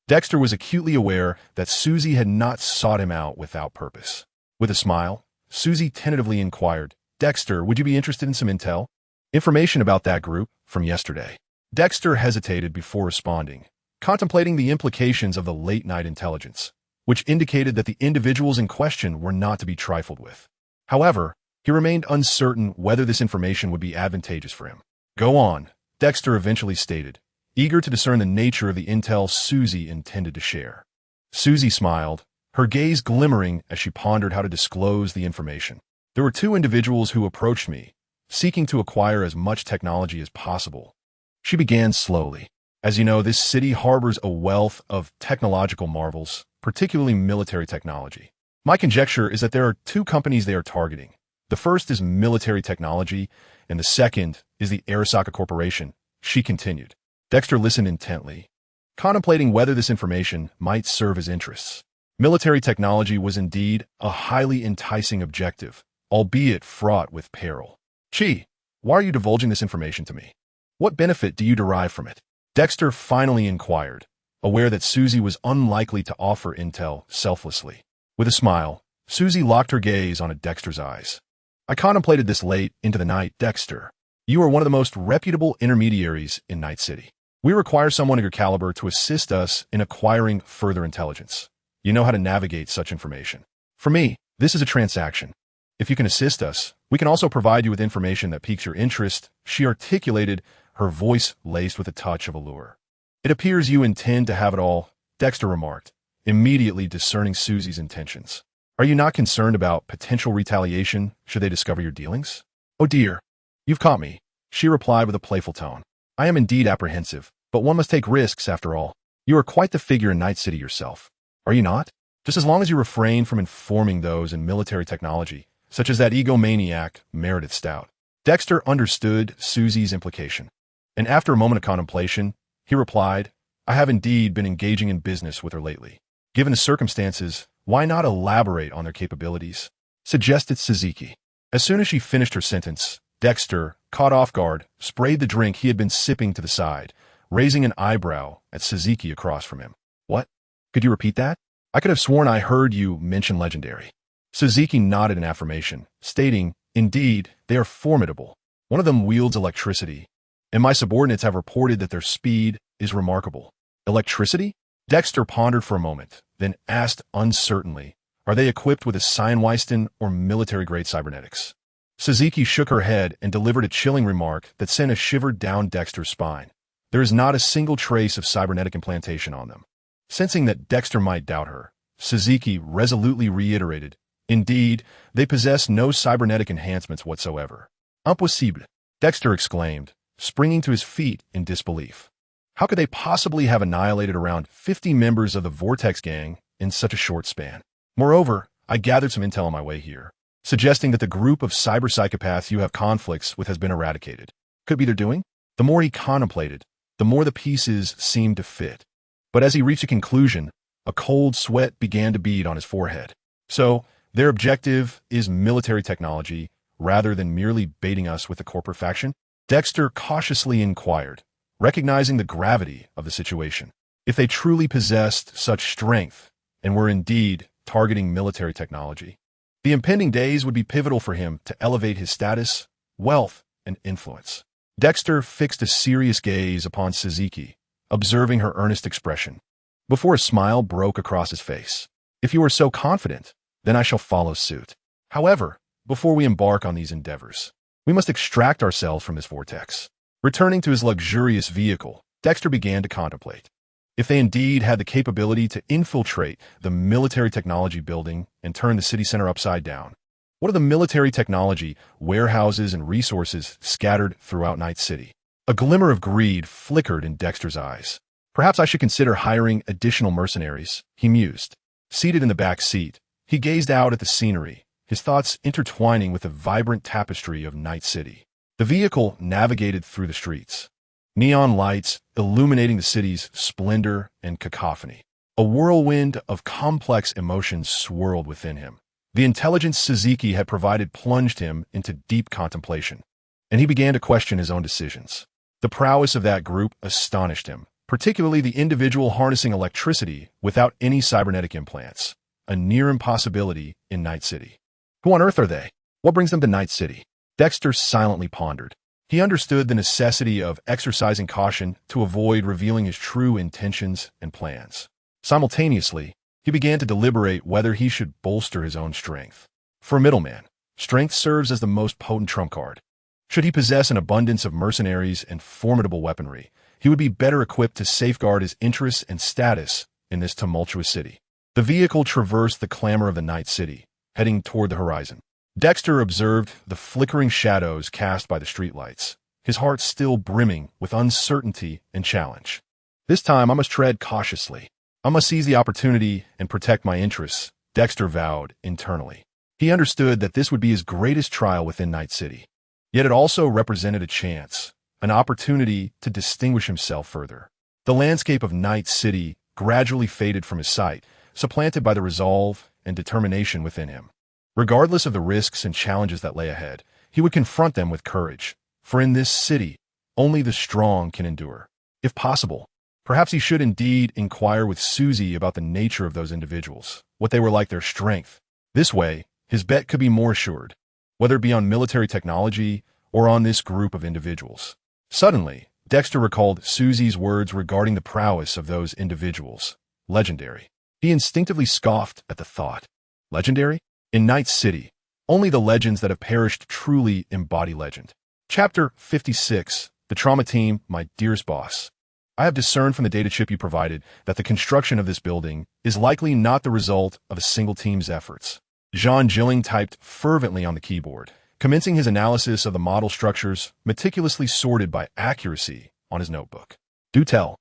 Dexter was acutely aware that Susie had not sought him out without purpose. With a smile, Susie tentatively inquired, Dexter, would you be interested in some intel? Information about that group from yesterday. Dexter hesitated before responding, contemplating the implications of the late-night intelligence, which indicated that the individuals in question were not to be trifled with. However, he remained uncertain whether this information would be advantageous for him. Go on, Dexter eventually stated, eager to discern the nature of the intel Susie intended to share. Susie smiled, her gaze glimmering as she pondered how to disclose the information. There were two individuals who approached me, seeking to acquire as much technology as possible. She began slowly. As you know, this city harbors a wealth of technological marvels, particularly military technology. My conjecture is that there are two companies they are targeting. The first is military technology, and the second is the Arasaka Corporation, she continued. Dexter listened intently, contemplating whether this information might serve his interests. Military technology was indeed a highly enticing objective, albeit fraught with peril. Chi, why are you divulging this information to me? What benefit do you derive from it? Dexter finally inquired, aware that Susie was unlikely to offer intel selflessly. With a smile, Susie locked her gaze on Dexter's eyes. I contemplated this late into the night, Dexter. You are one of the most reputable intermediaries in Night City. We require someone of your caliber to assist us in acquiring further intelligence. You know how to navigate such information. For me, this is a transaction. If you can assist us, we can also provide you with information that piques your interest, she articulated, her voice laced with a touch of allure. It appears you intend to have it all, Dexter remarked, immediately discerning Susie's intentions. Are you not concerned about potential retaliation should they discover your dealings? Oh dear, you've caught me, she replied with a playful tone. I am indeed apprehensive, but one must take risks after all. You are quite the figure in Night City yourself. Are you not? Just as long as you refrain from informing those in military technology, such as that egomaniac Meredith Stout. Dexter understood Susie's implication, and after a moment of contemplation, he replied, I have indeed been engaging in business with her lately. Given the circumstances, why not elaborate on their capabilities? Suggested Suzuki. As soon as she finished her sentence, Dexter, caught off guard, sprayed the drink he had been sipping to the side, raising an eyebrow at Suzuki across from him. What? Could you repeat that? I could have sworn I heard you mention legendary. Suzuki nodded in affirmation, stating, Indeed, they are formidable. One of them wields electricity, and my subordinates have reported that their speed is remarkable. Electricity? Dexter pondered for a moment, then asked uncertainly, Are they equipped with a Seinweisten or military-grade cybernetics? Suzuki shook her head and delivered a chilling remark that sent a shiver down Dexter's spine. There is not a single trace of cybernetic implantation on them. Sensing that Dexter might doubt her, Suzuki resolutely reiterated, Indeed, they possess no cybernetic enhancements whatsoever. Impossible, Dexter exclaimed, springing to his feet in disbelief. How could they possibly have annihilated around 50 members of the Vortex gang in such a short span? Moreover, I gathered some intel on my way here, suggesting that the group of cyber-psychopaths you have conflicts with has been eradicated. Could be their doing? The more he contemplated, the more the pieces seemed to fit. But as he reached a conclusion, a cold sweat began to bead on his forehead. So, their objective is military technology, rather than merely baiting us with the corporate faction? Dexter cautiously inquired, recognizing the gravity of the situation. If they truly possessed such strength, and were indeed targeting military technology, the impending days would be pivotal for him to elevate his status, wealth, and influence. Dexter fixed a serious gaze upon Suzuki, observing her earnest expression, before a smile broke across his face. If you are so confident, then I shall follow suit. However, before we embark on these endeavors, we must extract ourselves from this vortex. Returning to his luxurious vehicle, Dexter began to contemplate. If they indeed had the capability to infiltrate the military technology building and turn the city center upside down, what are the military technology warehouses and resources scattered throughout Night City? A glimmer of greed flickered in Dexter's eyes. Perhaps I should consider hiring additional mercenaries, he mused. Seated in the back seat, he gazed out at the scenery, his thoughts intertwining with the vibrant tapestry of Night City. The vehicle navigated through the streets, neon lights illuminating the city's splendor and cacophony. A whirlwind of complex emotions swirled within him. The intelligence Suzuki had provided plunged him into deep contemplation, and he began to question his own decisions. The prowess of that group astonished him, particularly the individual harnessing electricity without any cybernetic implants, a near impossibility in Night City. Who on earth are they? What brings them to Night City? Dexter silently pondered. He understood the necessity of exercising caution to avoid revealing his true intentions and plans. Simultaneously, he began to deliberate whether he should bolster his own strength. For a middleman, strength serves as the most potent trump card. Should he possess an abundance of mercenaries and formidable weaponry, he would be better equipped to safeguard his interests and status in this tumultuous city. The vehicle traversed the clamor of the Night City, heading toward the horizon. Dexter observed the flickering shadows cast by the streetlights, his heart still brimming with uncertainty and challenge. This time I must tread cautiously. I must seize the opportunity and protect my interests, Dexter vowed internally. He understood that this would be his greatest trial within Night City. Yet it also represented a chance, an opportunity to distinguish himself further. The landscape of Night City gradually faded from his sight, supplanted by the resolve and determination within him. Regardless of the risks and challenges that lay ahead, he would confront them with courage, for in this city, only the strong can endure. If possible, perhaps he should indeed inquire with Susie about the nature of those individuals, what they were like, their strength. This way, his bet could be more assured, whether it be on military technology or on this group of individuals. Suddenly, Dexter recalled Susie's words regarding the prowess of those individuals. Legendary. He instinctively scoffed at the thought. Legendary? In Night City, only the legends that have perished truly embody legend. Chapter 56, The Trauma Team, My Dearest Boss. I have discerned from the data chip you provided that the construction of this building is likely not the result of a single team's efforts. Jean Gilling typed fervently on the keyboard, commencing his analysis of the model structures meticulously sorted by accuracy on his notebook. Do tell.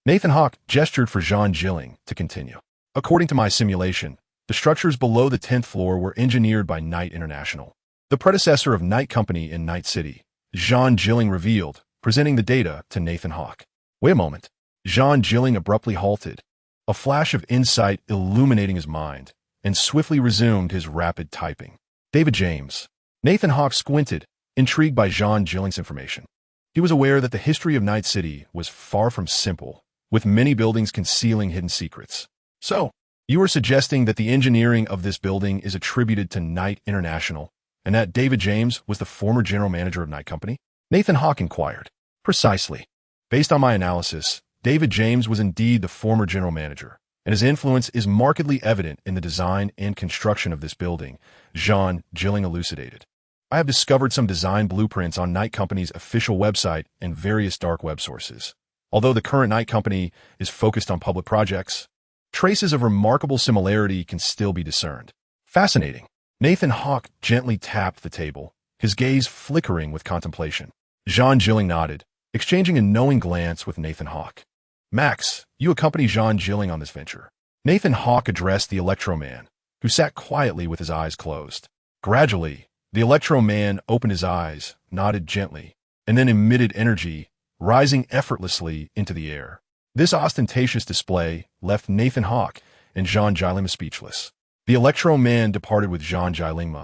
Nathan Hawk gestured for Jean Gilling to continue. According to my simulation, the structures below the 10th floor were engineered by Knight International, the predecessor of Knight Company in Night City. Jean Gilling revealed, presenting the data to Nathan Hawk. Wait a moment. Jean Gilling abruptly halted, a flash of insight illuminating his mind, and swiftly resumed his rapid typing. David James. Nathan Hawk squinted, intrigued by Jean Gilling's information. He was aware that the history of Night City was far from simple, with many buildings concealing hidden secrets. So, you are suggesting that the engineering of this building is attributed to Knight International, and that David James was the former general manager of Knight Company? Nathan Hawk inquired. Precisely. Based on my analysis, David James was indeed the former general manager, and his influence is markedly evident in the design and construction of this building, Jean Gilling elucidated. I have discovered some design blueprints on Knight Company's official website and various dark web sources. Although the current Knight Company is focused on public projects, traces of remarkable similarity can still be discerned. Fascinating. Nathan Hawk gently tapped the table, his gaze flickering with contemplation. Jean Gilling nodded, exchanging a knowing glance with Nathan Hawk. Max, you accompany Jean Gilling on this venture. Nathan Hawk addressed the Electro Man, who sat quietly with his eyes closed. Gradually, the Electro Man opened his eyes, nodded gently, and then emitted energy, rising effortlessly into the air. This ostentatious display left Nathan Hawk and Jean Gilling speechless. The Electro Man departed with Jean Gilling,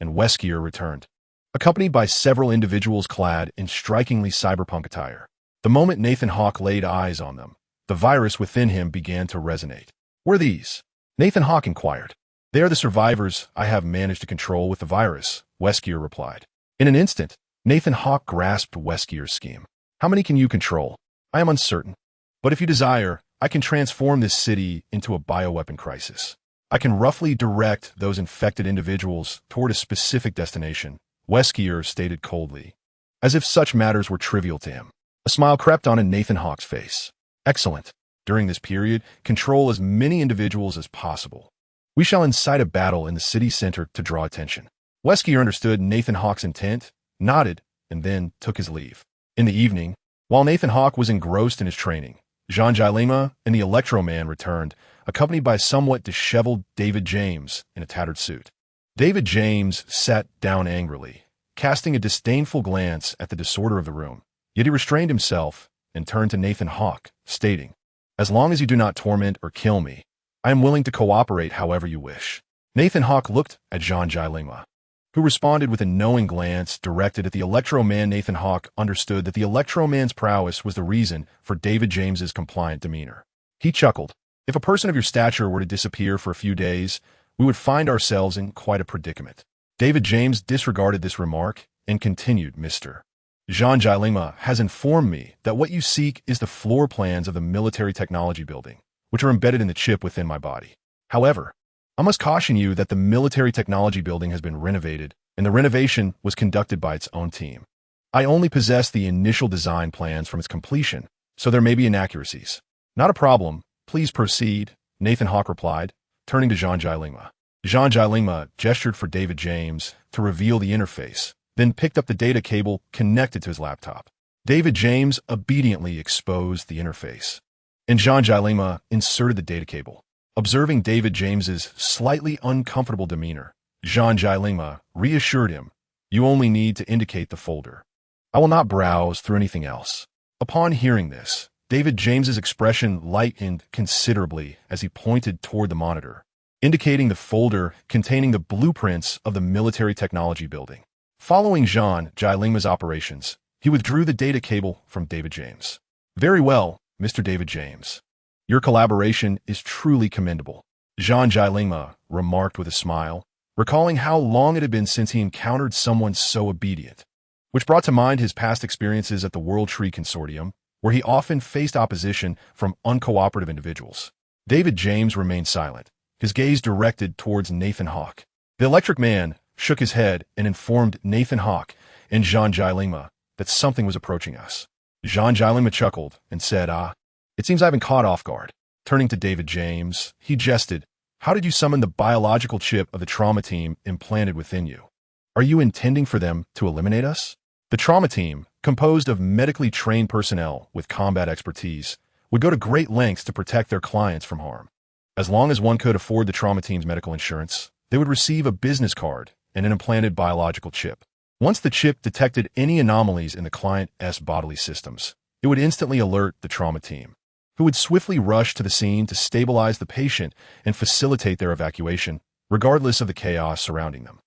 and Wesker returned, accompanied by several individuals clad in strikingly cyberpunk attire. The moment Nathan Hawk laid eyes on them, the virus within him began to resonate. What are these? Nathan Hawk inquired. They are the survivors I have managed to control with the virus, Wesker replied. In an instant, Nathan Hawk grasped Wesker's scheme. How many can you control? I am uncertain. But if you desire, I can transform this city into a bioweapon crisis. I can roughly direct those infected individuals toward a specific destination, Wesker stated coldly, as if such matters were trivial to him. A smile crept on Nathan Hawk's face. Excellent. During this period, control as many individuals as possible. We shall incite a battle in the city center to draw attention. Wesker understood Nathan Hawk's intent, nodded, and then took his leave. In the evening, while Nathan Hawk was engrossed in his training, Jean Gilling and the Electro Man returned, accompanied by somewhat disheveled David James in a tattered suit. David James sat down angrily, casting a disdainful glance at the disorder of the room. Yet he restrained himself and turned to Nathan Hawk, stating, "As long as you do not torment or kill me, I am willing to cooperate however you wish." Nathan Hawk looked at Jean Gilling, who responded with a knowing glance directed at the Electro Man. Nathan Hawk understood that the Electro Man's prowess was the reason for David James's compliant demeanor. He chuckled. If a person of your stature were to disappear for a few days, we would find ourselves in quite a predicament. David James disregarded this remark and continued, Mr. Jean Gilling has informed me that what you seek is the floor plans of the military technology building, which are embedded in the chip within my body. However, I must caution you that the military technology building has been renovated, and the renovation was conducted by its own team. I only possess the initial design plans from its completion, so there may be inaccuracies. Not a problem. Please proceed, Nathan Hawk replied, turning to Jean Gilling. Jean Jilingma gestured for David James to reveal the interface, then picked up the data cable connected to his laptop. David James obediently exposed the interface, and Jean Jilingma inserted the data cable. Observing David James's slightly uncomfortable demeanor, Jean Jilingma reassured him, "You only need to indicate the folder. I will not browse through anything else." Upon hearing this, David James's expression lightened considerably as he pointed toward the monitor, indicating the folder containing the blueprints of the military technology building. Following Jean Jilingma's operations, he withdrew the data cable from David James. "Very well, Mr. David James. Your collaboration is truly commendable," Jean Jilingma remarked with a smile, recalling how long it had been since he encountered someone so obedient, which brought to mind his past experiences at the World Tree Consortium, where he often faced opposition from uncooperative individuals. David James remained silent, his gaze directed towards Nathan Hawke. The Electric Man shook his head and informed Nathan Hawke and Jean Jilingma that something was approaching us. Jean Jilingma chuckled and said, "It seems I've been caught off guard." Turning to David James, he jested, "How did you summon the biological chip of the trauma team implanted within you? Are you intending for them to eliminate us?" The trauma team, composed of medically trained personnel with combat expertise, would go to great lengths to protect their clients from harm. As long as one could afford the trauma team's medical insurance, they would receive a business card and an implanted biological chip. Once the chip detected any anomalies in the client's bodily systems, it would instantly alert the trauma team, who would swiftly rush to the scene to stabilize the patient and facilitate their evacuation, regardless of the chaos surrounding them.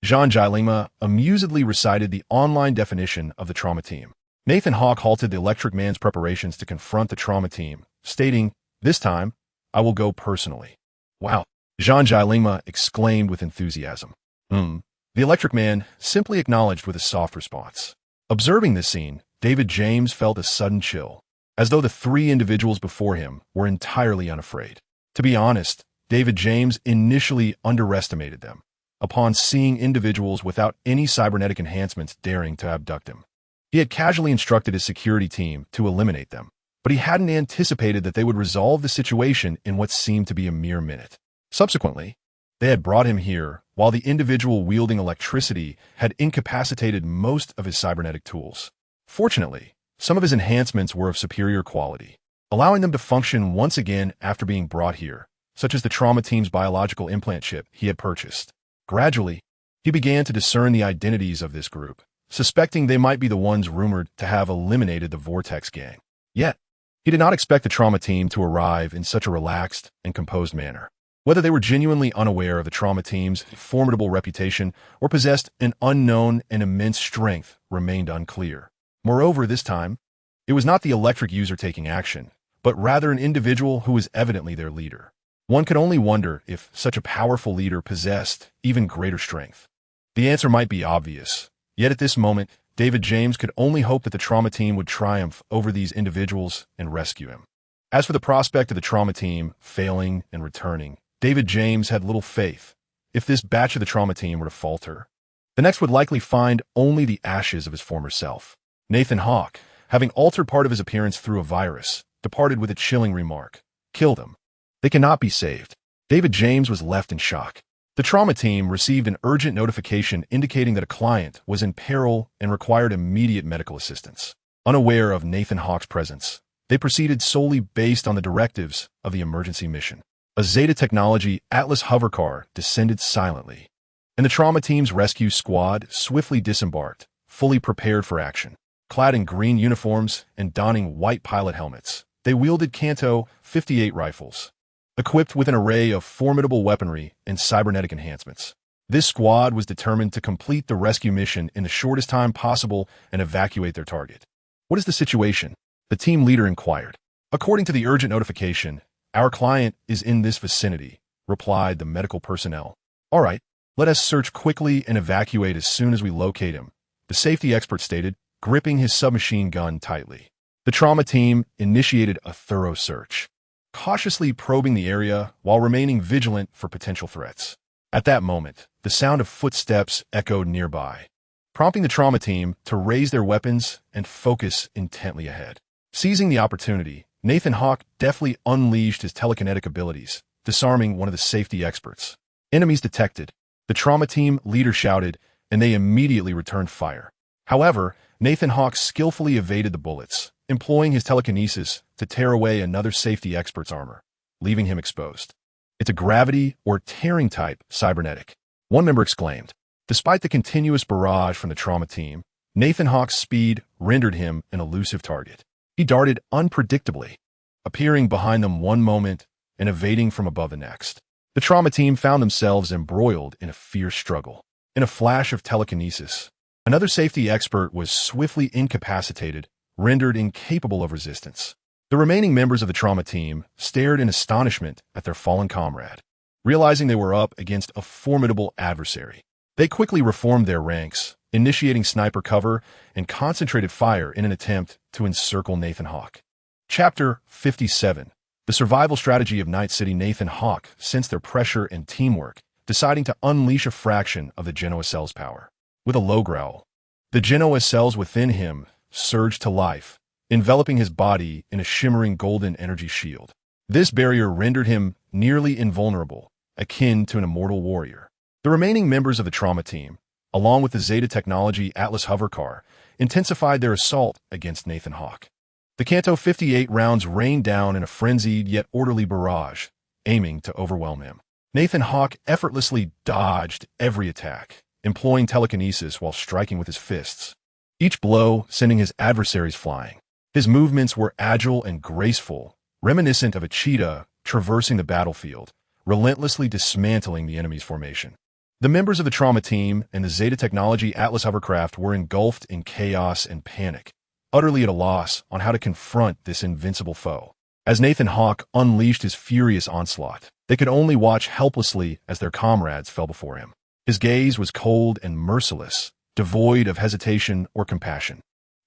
Jean Jilingma amusedly recited the online definition of the trauma team. Nathan Hawke halted the Electric Man's preparations to confront the trauma team, stating, "This time, I will go personally." "Wow," Jean Jilingma exclaimed with enthusiasm. The Electric Man simply acknowledged with a soft response. Observing this scene, David James felt a sudden chill, as though the three individuals before him were entirely unafraid. To be honest, David James initially underestimated them, upon seeing individuals without any cybernetic enhancements daring to abduct him. He had casually instructed his security team to eliminate them, but he hadn't anticipated that they would resolve the situation in what seemed to be a mere minute. Subsequently, they had brought him here while the individual wielding electricity had incapacitated most of his cybernetic tools. Fortunately, some of his enhancements were of superior quality, allowing them to function once again after being brought here, such as the trauma team's biological implant chip he had purchased. Gradually, he began to discern the identities of this group, suspecting they might be the ones rumored to have eliminated the Vortex Gang. Yet, he did not expect the trauma team to arrive in such a relaxed and composed manner. Whether they were genuinely unaware of the trauma team's formidable reputation or possessed an unknown and immense strength remained unclear. Moreover, this time, it was not the electric user taking action, but rather an individual who was evidently their leader. One could only wonder if such a powerful leader possessed even greater strength. The answer might be obvious, yet at this moment, David James could only hope that the trauma team would triumph over these individuals and rescue him. As for the prospect of the trauma team failing and returning, David James had little faith. If this batch of the trauma team were to falter, the next would likely find only the ashes of his former self. Nathan Hawke, having altered part of his appearance through a virus, departed with a chilling remark. "Kill them. They cannot be saved." David James was left in shock. The trauma team received an urgent notification indicating that a client was in peril and required immediate medical assistance. Unaware of Nathan Hawke's presence, they proceeded solely based on the directives of the emergency mission. A Zeta Technology Atlas hovercar descended silently, and the trauma team's rescue squad swiftly disembarked, fully prepared for action. Clad in green uniforms and donning white pilot helmets, they wielded Canto 58 rifles, equipped with an array of formidable weaponry and cybernetic enhancements. This squad was determined to complete the rescue mission in the shortest time possible and evacuate their target. "What is the situation?" the team leader inquired. "According to the urgent notification, our client is in this vicinity," replied the medical personnel. "All right, let us search quickly and evacuate as soon as we locate him," the safety expert stated, gripping his submachine gun tightly. The trauma team initiated a thorough search, cautiously probing the area while remaining vigilant for potential threats. At that moment, the sound of footsteps echoed nearby, prompting the trauma team to raise their weapons and focus intently ahead. Seizing the opportunity, Nathan Hawke deftly unleashed his telekinetic abilities, disarming one of the safety experts. Enemies detected. The trauma team leader shouted, and they immediately returned fire. However, Nathan Hawk skillfully evaded the bullets, employing his telekinesis to tear away another safety expert's armor, leaving him exposed. It's a gravity or tearing type cybernetic, one member exclaimed. Despite the continuous barrage from the trauma team, Nathan Hawk's speed rendered him an elusive target. He darted unpredictably, appearing behind them one moment and evading from above the next. The trauma team found themselves embroiled in a fierce struggle. In a flash of telekinesis, another safety expert was swiftly incapacitated, rendered incapable of resistance. The remaining members of the trauma team stared in astonishment at their fallen comrade, realizing they were up against a formidable adversary. They quickly reformed their ranks, initiating sniper cover and concentrated fire in an attempt to encircle Nathan Hawk. Chapter 57. The survival strategy of Night City. Nathan Hawk sensed their pressure and teamwork, deciding to unleash a fraction of the Genoa cell's power. With a low growl, the Genoa cells within him surged to life, enveloping his body in a shimmering golden energy shield. This barrier rendered him nearly invulnerable, akin to an immortal warrior. The remaining members of the trauma team, along with the Zeta Technology Atlas hovercar, intensified their assault against Nathan Hawk. The Canto 58 rounds rained down in a frenzied yet orderly barrage, aiming to overwhelm him. Nathan Hawk effortlessly dodged every attack, employing telekinesis while striking with his fists, each blow sending his adversaries flying. His movements were agile and graceful, reminiscent of a cheetah traversing the battlefield, relentlessly dismantling the enemy's formation. The members of the trauma team and the Zeta Technology Atlas hovercraft were engulfed in chaos and panic, utterly at a loss on how to confront this invincible foe. As Nathan Hawk unleashed his furious onslaught, they could only watch helplessly as their comrades fell before him. His gaze was cold and merciless, devoid of hesitation or compassion,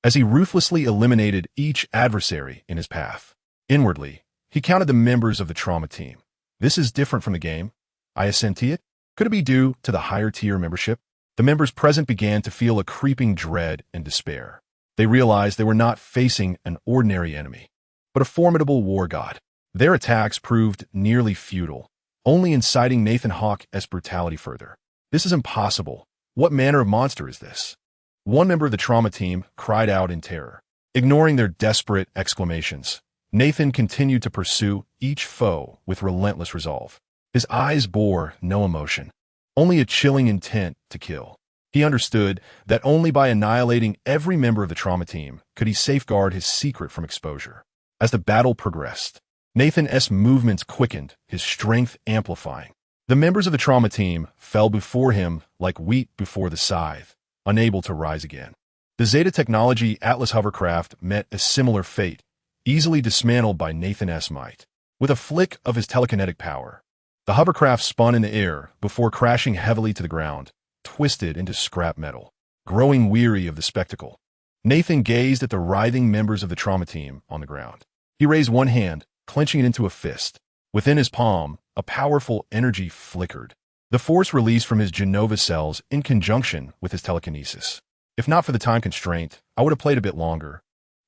as he ruthlessly eliminated each adversary in his path. Inwardly, he counted the members of the trauma team. This is different from the game. I assent to it. Could it be due to the higher tier membership? The members present began to feel a creeping dread and despair. They realized they were not facing an ordinary enemy, but a formidable war god. Their attacks proved nearly futile, only inciting Nathan Hawk's brutality further. This is impossible. What manner of monster is this? One member of the trauma team cried out in terror. Ignoring their desperate exclamations, Nathan continued to pursue each foe with relentless resolve. His eyes bore no emotion, only a chilling intent to kill. He understood that only by annihilating every member of the trauma team could he safeguard his secret from exposure. As the battle progressed, Nathan's movements quickened, his strength amplifying. The members of the trauma team fell before him like wheat before the scythe, unable to rise again. The Zeta Technology Atlas hovercraft met a similar fate, easily dismantled by Nathan's might. With a flick of his telekinetic power, the hovercraft spun in the air before crashing heavily to the ground, twisted into scrap metal. Growing weary of the spectacle, Nathan gazed at the writhing members of the trauma team on the ground. He raised one hand, clenching it into a fist. Within his palm, a powerful energy flickered, the force released from his Genova cells in conjunction with his telekinesis. If not for the time constraint, I would have played a bit longer.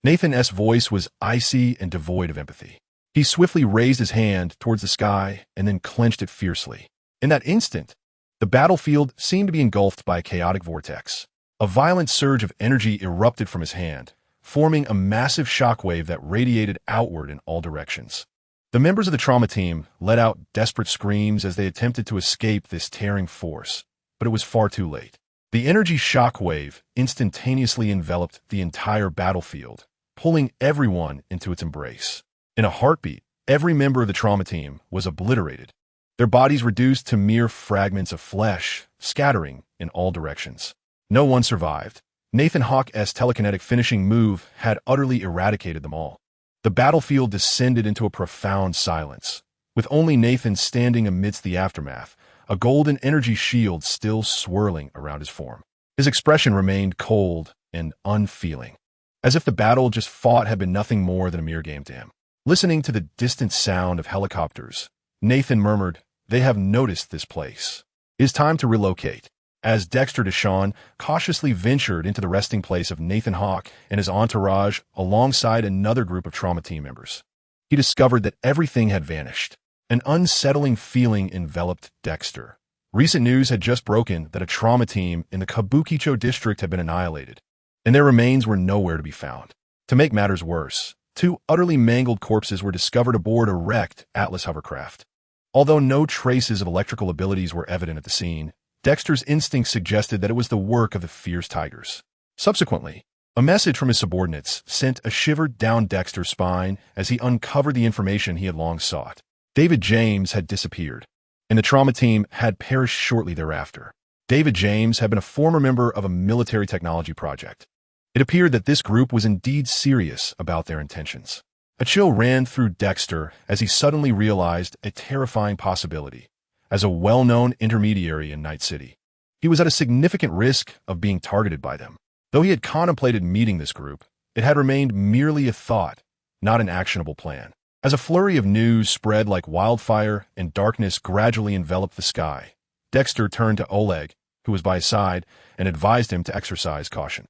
Nathan's voice was icy and devoid of empathy. He swiftly raised his hand towards the sky and then clenched it fiercely. In that instant, the battlefield seemed to be engulfed by a chaotic vortex. A violent surge of energy erupted from his hand, forming a massive shockwave that radiated outward in all directions. The members of the trauma team let out desperate screams as they attempted to escape this tearing force, but it was far too late. The energy shockwave instantaneously enveloped the entire battlefield, pulling everyone into its embrace. In a heartbeat, every member of the trauma team was obliterated, their bodies reduced to mere fragments of flesh, scattering in all directions. No one survived. Nathan Hawk's telekinetic finishing move had utterly eradicated them all. The battlefield descended into a profound silence, with only Nathan standing amidst the aftermath, a golden energy shield still swirling around his form. His expression remained cold and unfeeling, as if the battle just fought had been nothing more than a mere game to him. Listening to the distant sound of helicopters, Nathan murmured, "They have noticed this place. It is time to relocate." As Dexter Deshawn cautiously ventured into the resting place of Nathan Hawk and his entourage alongside another group of trauma team members, he discovered that everything had vanished. An unsettling feeling enveloped Dexter, Recent news had just broken that a trauma team in the Kabukicho district had been annihilated, and their remains were nowhere to be found. To make matters worse, 2 utterly mangled corpses were discovered aboard a wrecked Atlas hovercraft. Although no traces of electrical abilities were evident at the scene, Dexter's instincts suggested that it was the work of the fierce tigers. Subsequently, a message from his subordinates sent a shiver down Dexter's spine as he uncovered the information he had long sought. David James had disappeared, and the trauma team had perished shortly thereafter. David James had been a former member of a military technology project. It appeared that this group was indeed serious about their intentions. A chill ran through Dexter as he suddenly realized a terrifying possibility. As a well-known intermediary in Night City, he was at a significant risk of being targeted by them. Though he had contemplated meeting this group, it had remained merely a thought, not an actionable plan. As a flurry of news spread like wildfire and darkness gradually enveloped the sky, Dexter turned to Oleg, who was by his side, and advised him to exercise caution.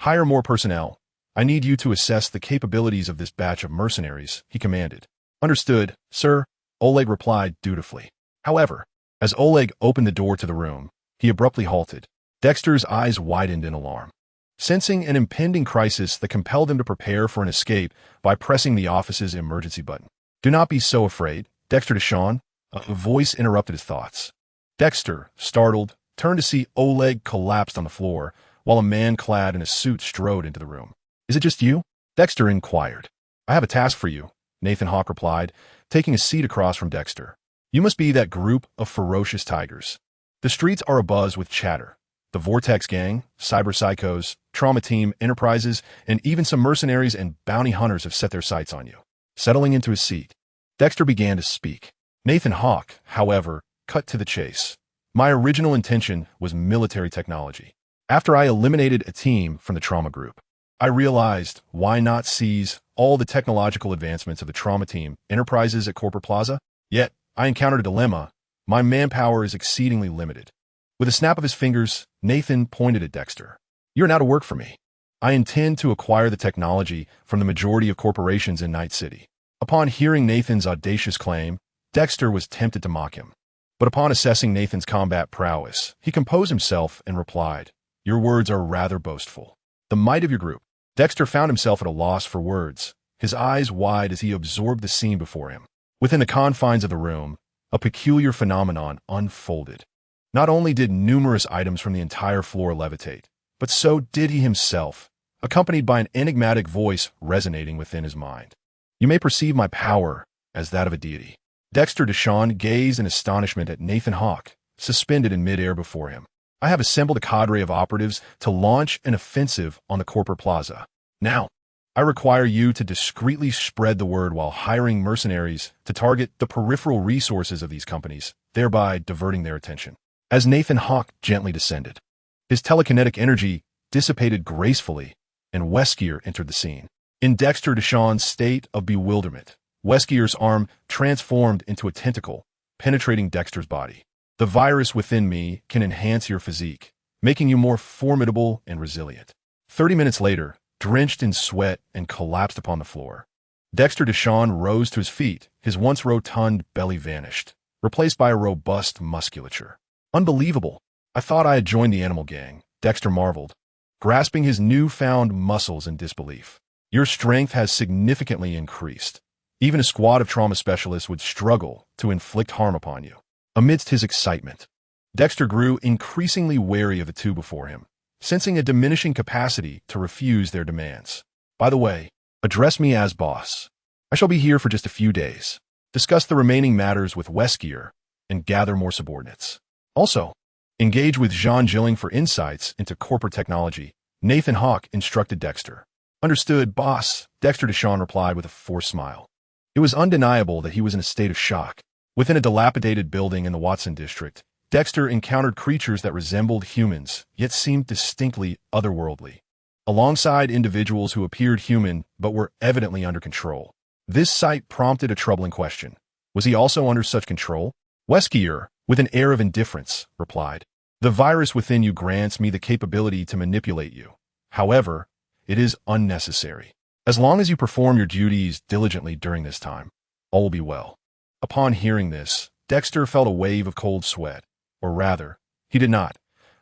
"Hire more personnel. I need you to assess the capabilities of this batch of mercenaries," he commanded. "Understood, sir," Oleg replied dutifully. However, as Oleg opened the door to the room, he abruptly halted. Dexter's eyes widened in alarm, sensing an impending crisis that compelled him to prepare for an escape by pressing the office's emergency button. "Do not be so afraid, Dexter Deshawn," a voice interrupted his thoughts. Dexter, startled, turned to see Oleg collapsed on the floor, while a man clad in a suit strode into the room. "Is it just you?" Dexter inquired. "I have a task for you," Nathan Hawk replied, taking a seat across from Dexter. "You must be that group of ferocious tigers. The streets are abuzz with chatter. The Vortex Gang, Cyber Psychos, Trauma Team, Enterprises, and even some mercenaries and bounty hunters have set their sights on you." Settling into his seat, Dexter began to speak. Nathan Hawk, however, cut to the chase. "My original intention was military technology. After I eliminated a team from the trauma group, I realized why not seize all the technological advancements of the trauma team, Enterprises at Corporate Plaza? Yet, I encountered a dilemma. My manpower is exceedingly limited." With a snap of his fingers, Nathan pointed at Dexter. "You're now to work for me. I intend to acquire the technology from the majority of corporations in Night City." Upon hearing Nathan's audacious claim, Dexter was tempted to mock him. But upon assessing Nathan's combat prowess, he composed himself and replied, "Your words are rather boastful. The might of your group." Dexter found himself at a loss for words, his eyes wide as he absorbed the scene before him. Within the confines of the room, a peculiar phenomenon unfolded. Not only did numerous items from the entire floor levitate, but so did he himself, accompanied by an enigmatic voice resonating within his mind. "You may perceive my power as that of a deity." Dexter Deshawn gazed in astonishment at Nathan Hawk, suspended in midair before him. "I have assembled a cadre of operatives to launch an offensive on the Corporate Plaza. Now, I require you to discreetly spread the word while hiring mercenaries to target the peripheral resources of these companies, thereby diverting their attention." As Nathan Hawk gently descended, his telekinetic energy dissipated gracefully, and Wesker entered the scene. In Dexter Deshawn's state of bewilderment, Wesker's arm transformed into a tentacle, penetrating Dexter's body. "The virus within me can enhance your physique, making you more formidable and resilient." 30 minutes later, drenched in sweat and collapsed upon the floor, Dexter Deshawn rose to his feet, his once rotund belly vanished, replaced by a robust musculature. "Unbelievable. I thought I had joined the animal gang," Dexter marveled, grasping his newfound muscles in disbelief. "Your strength has significantly increased. Even a squad of trauma specialists would struggle to inflict harm upon you." Amidst his excitement, Dexter grew increasingly wary of the two before him, sensing a diminishing capacity to refuse their demands. "By the way, address me as boss. I shall be here for just a few days. Discuss the remaining matters with Wesker and gather more subordinates. Also, engage with Jean Gilling for insights into corporate technology," Nathan Hawk instructed Dexter. "Understood, boss," Dexter Deshawn replied with a forced smile. It was undeniable that he was in a state of shock. Within a dilapidated building in the Watson district, Dexter encountered creatures that resembled humans, yet seemed distinctly otherworldly, alongside individuals who appeared human but were evidently under control. This sight prompted a troubling question. Was he also under such control? Wesker, with an air of indifference, replied, "The virus within you grants me the capability to manipulate you. However, it is unnecessary. As long as you perform your duties diligently during this time, all will be well." Upon hearing this, Dexter felt a wave of cold sweat, or rather, he did not,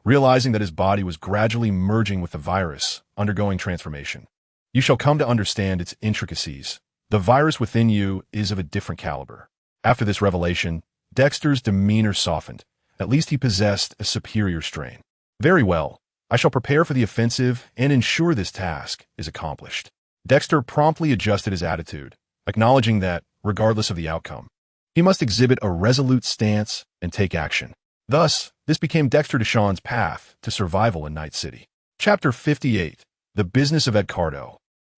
realizing that his body was gradually merging with the virus, undergoing transformation. You shall come to understand its intricacies. The virus within you is of a different caliber. After this revelation, Dexter's demeanor softened. At least he possessed a superior strain. Very well. I shall prepare for the offensive and ensure this task is accomplished. Dexter promptly adjusted his attitude, acknowledging that, regardless of the outcome, he must exhibit a resolute stance and take action. Thus, this became Dexter Deshawn's path to survival in Night City. Chapter 58. The Business of Edcardo.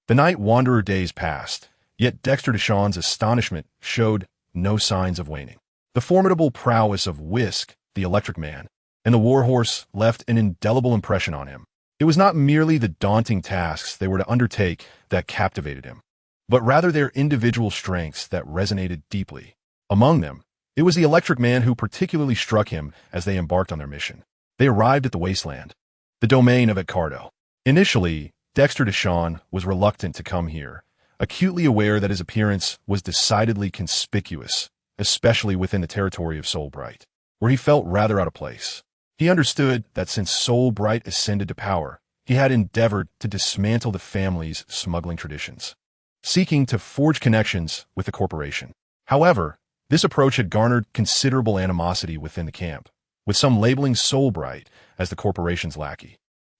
The Night Wanderer days passed, yet Dexter Deshawn's astonishment showed no signs of waning. The formidable prowess of Wesker, the Electric Man, and the Warhorse left an indelible impression on him. It was not merely the daunting tasks they were to undertake that captivated him, but rather their individual strengths that resonated deeply. Among them, it was the Electric Man who particularly struck him as they embarked on their mission. They arrived at the wasteland, the domain of Edcardo. Initially, Dexter Deshawn was reluctant to come here, acutely aware that his appearance was decidedly conspicuous, especially within the territory of Soulbright, where he felt rather out of place. He understood that since Soulbright ascended to power, he had endeavored to dismantle the family's smuggling traditions, seeking to forge connections with the corporation. However, this approach had garnered considerable animosity within the camp, with some labeling Soulbright as the corporation's lackey,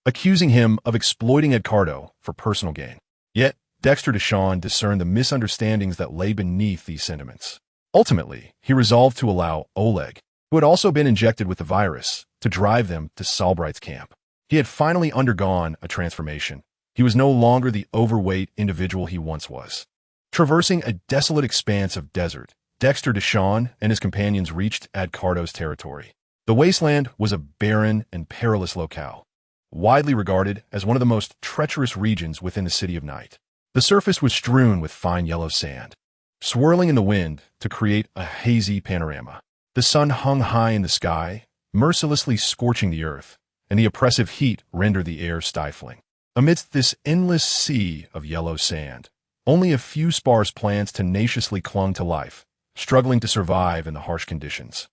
accusing him of exploiting Edcardo for personal gain. Yet, Dexter Deshawn discerned the misunderstandings that lay beneath these sentiments. Ultimately, he resolved to allow Oleg, who had also been injected with the virus, to drive them to Soulbright's camp. He had finally undergone a transformation. He was no longer the overweight individual he once was. Traversing a desolate expanse of desert, Dexter Deshawn and his companions reached Edcardo's territory. The wasteland was a barren and perilous locale, widely regarded as one of the most treacherous regions within the City of Night. The surface was strewn with fine yellow sand, swirling in the wind to create a hazy panorama. The sun hung high in the sky, mercilessly scorching the earth, and the oppressive heat rendered the air stifling. Amidst this endless sea of yellow sand, only a few sparse plants tenaciously clung to life, struggling to survive in the harsh conditions.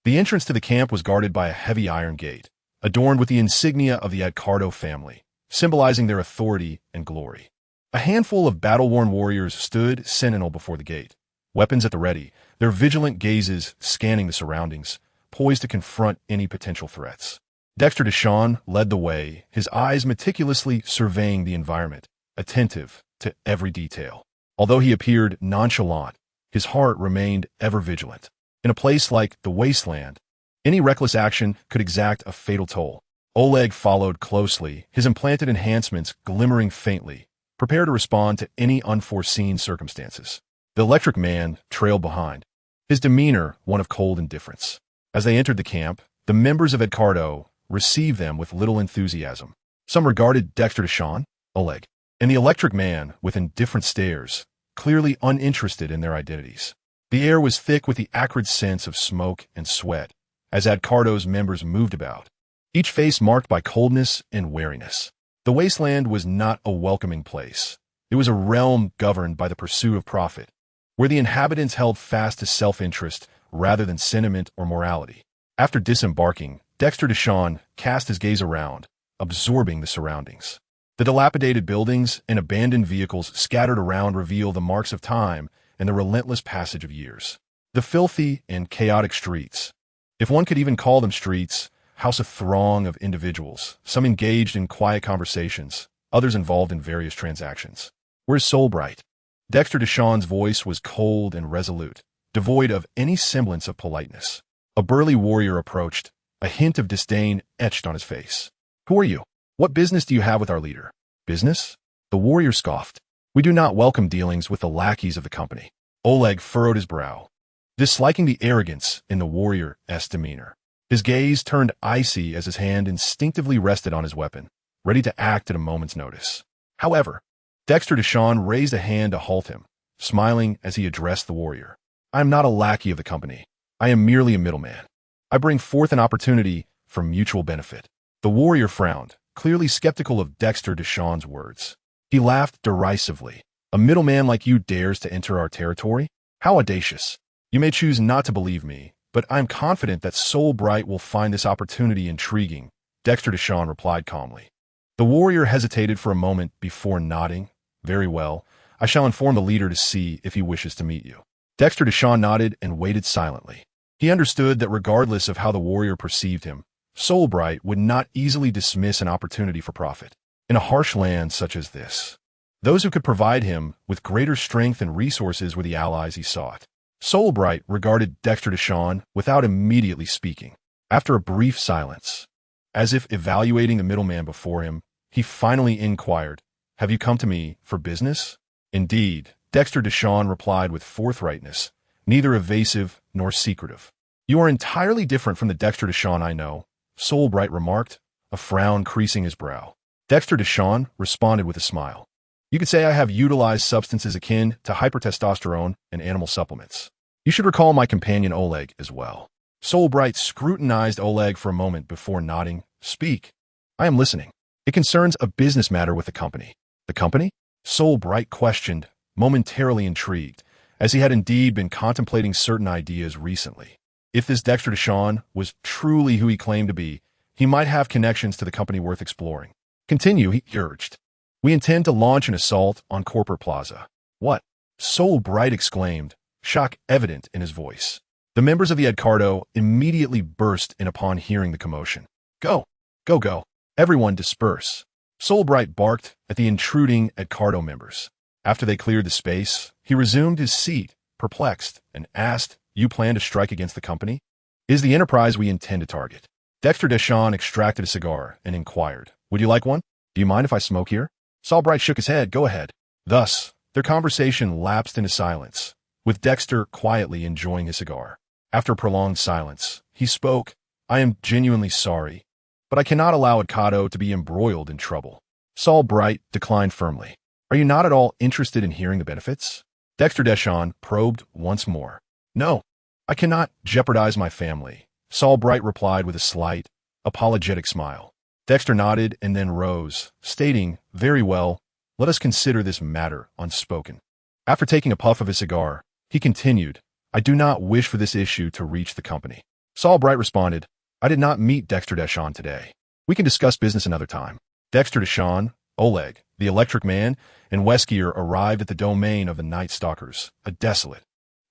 The entrance to the camp was guarded by a heavy iron gate, adorned with the insignia of the Edcardo family, symbolizing their authority and glory. A handful of battle-worn warriors stood sentinel before the gate, weapons at the ready, their vigilant gazes scanning the surroundings, poised to confront any potential threats. Dexter Deshawn led the way, his eyes meticulously surveying the environment, attentive to every detail. Although he appeared nonchalant, his heart remained ever vigilant. In a place like the wasteland, any reckless action could exact a fatal toll. Oleg followed closely, his implanted enhancements glimmering faintly, prepared to respond to any unforeseen circumstances. The Electric Man trailed behind, his demeanor one of cold indifference. As they entered the camp, the members of Edcardo received them with little enthusiasm. Some regarded Dexter Deshawn, Oleg, and the Electric Man with indifferent stares, clearly uninterested in their identities. The air was thick with the acrid sense of smoke and sweat as Edcardo's members moved about, each face marked by coldness and wariness. The wasteland was not a welcoming place. It was a realm governed by the pursuit of profit, where the inhabitants held fast to self-interest rather than sentiment or morality. After disembarking, Dexter Deshawn cast his gaze around, absorbing the surroundings. The dilapidated buildings and abandoned vehicles scattered around reveal the marks of time and the relentless passage of years. The filthy and chaotic streets, if one could even call them streets, house a throng of individuals, some engaged in quiet conversations, others involved in various transactions. Where's Soulbright? Dexter Deshawn's voice was cold and resolute, devoid of any semblance of politeness. A burly warrior approached, a hint of disdain etched on his face. Who are you? What business do you have with our leader? Business? The warrior scoffed. We do not welcome dealings with the lackeys of the company. Oleg furrowed his brow, disliking the arrogance in the warrior's demeanor. His gaze turned icy as his hand instinctively rested on his weapon, ready to act at a moment's notice. However, Dexter Deshawn raised a hand to halt him, smiling as he addressed the warrior. I am not a lackey of the company. I am merely a middleman. I bring forth an opportunity for mutual benefit. The warrior frowned, clearly skeptical of Dexter Deshawn's words. He laughed derisively. A middleman like you dares to enter our territory? How audacious. You may choose not to believe me, but I'm confident that Soul Bright will find this opportunity intriguing, Dexter Deshawn replied calmly. The warrior hesitated for a moment before nodding. Very well. I shall inform the leader to see if he wishes to meet you. Dexter Deshawn nodded and waited silently. He understood that regardless of how the warrior perceived him, Soul Bright would not easily dismiss an opportunity for profit. In a harsh land such as this, those who could provide him with greater strength and resources were the allies he sought. Soul Bright regarded Dexter Deshawn without immediately speaking. After a brief silence, as if evaluating the middleman before him, he finally inquired, "Have you come to me for business?" "Indeed," Dexter Deshawn replied with forthrightness, neither evasive nor secretive. "You are entirely different from the Dexter Deshawn I know," Soul Bright remarked, a frown creasing his brow. Dexter Deshawn responded with a smile. "You could say I have utilized substances akin to hypertestosterone and animal supplements. You should recall my companion Oleg as well." Soul Bright scrutinized Oleg for a moment before nodding. "Speak. I am listening. It concerns a business matter with the company." "The company?" Soul Bright questioned, momentarily intrigued, as he had indeed been contemplating certain ideas recently. If this Dexter Deshawn was truly who he claimed to be, he might have connections to the company worth exploring. "Continue," he urged. "We intend to launch an assault on Corporate Plaza." "What?" Soul Bright exclaimed, shock evident in his voice. The members of the Edcardo immediately burst in upon hearing the commotion. Go! Go, go! Everyone disperse!" Soul Bright barked at the intruding Edcardo members. After they cleared the space, he resumed his seat, perplexed, and asked, "You plan to strike against the company? Is the enterprise we intend to target?" Dexter Deshawn extracted a cigar and inquired, "Would you like one? Do you mind if I smoke here?" Soul Bright shook his head. "Go ahead." Thus, their conversation lapsed into silence, with Dexter quietly enjoying his cigar. After a prolonged silence, he spoke, "I am genuinely sorry, but I cannot allow Edcardo to be embroiled in trouble." Soul Bright declined firmly. "Are you not at all interested in hearing the benefits?" Dexter Deshawn probed once more. "No, I cannot jeopardize my family," Soul Bright replied with a slight, apologetic smile. Dexter nodded and then rose, stating, "Very well, let us consider this matter unspoken." After taking a puff of his cigar, he continued, "I do not wish for this issue to reach the company." Soul Bright responded, "I did not meet Dexter Deshawn today. We can discuss business another time." Dexter Deshawn, Oleg, the Electric Man, and Wesker arrived at the domain of the Night Stalkers, a desolate,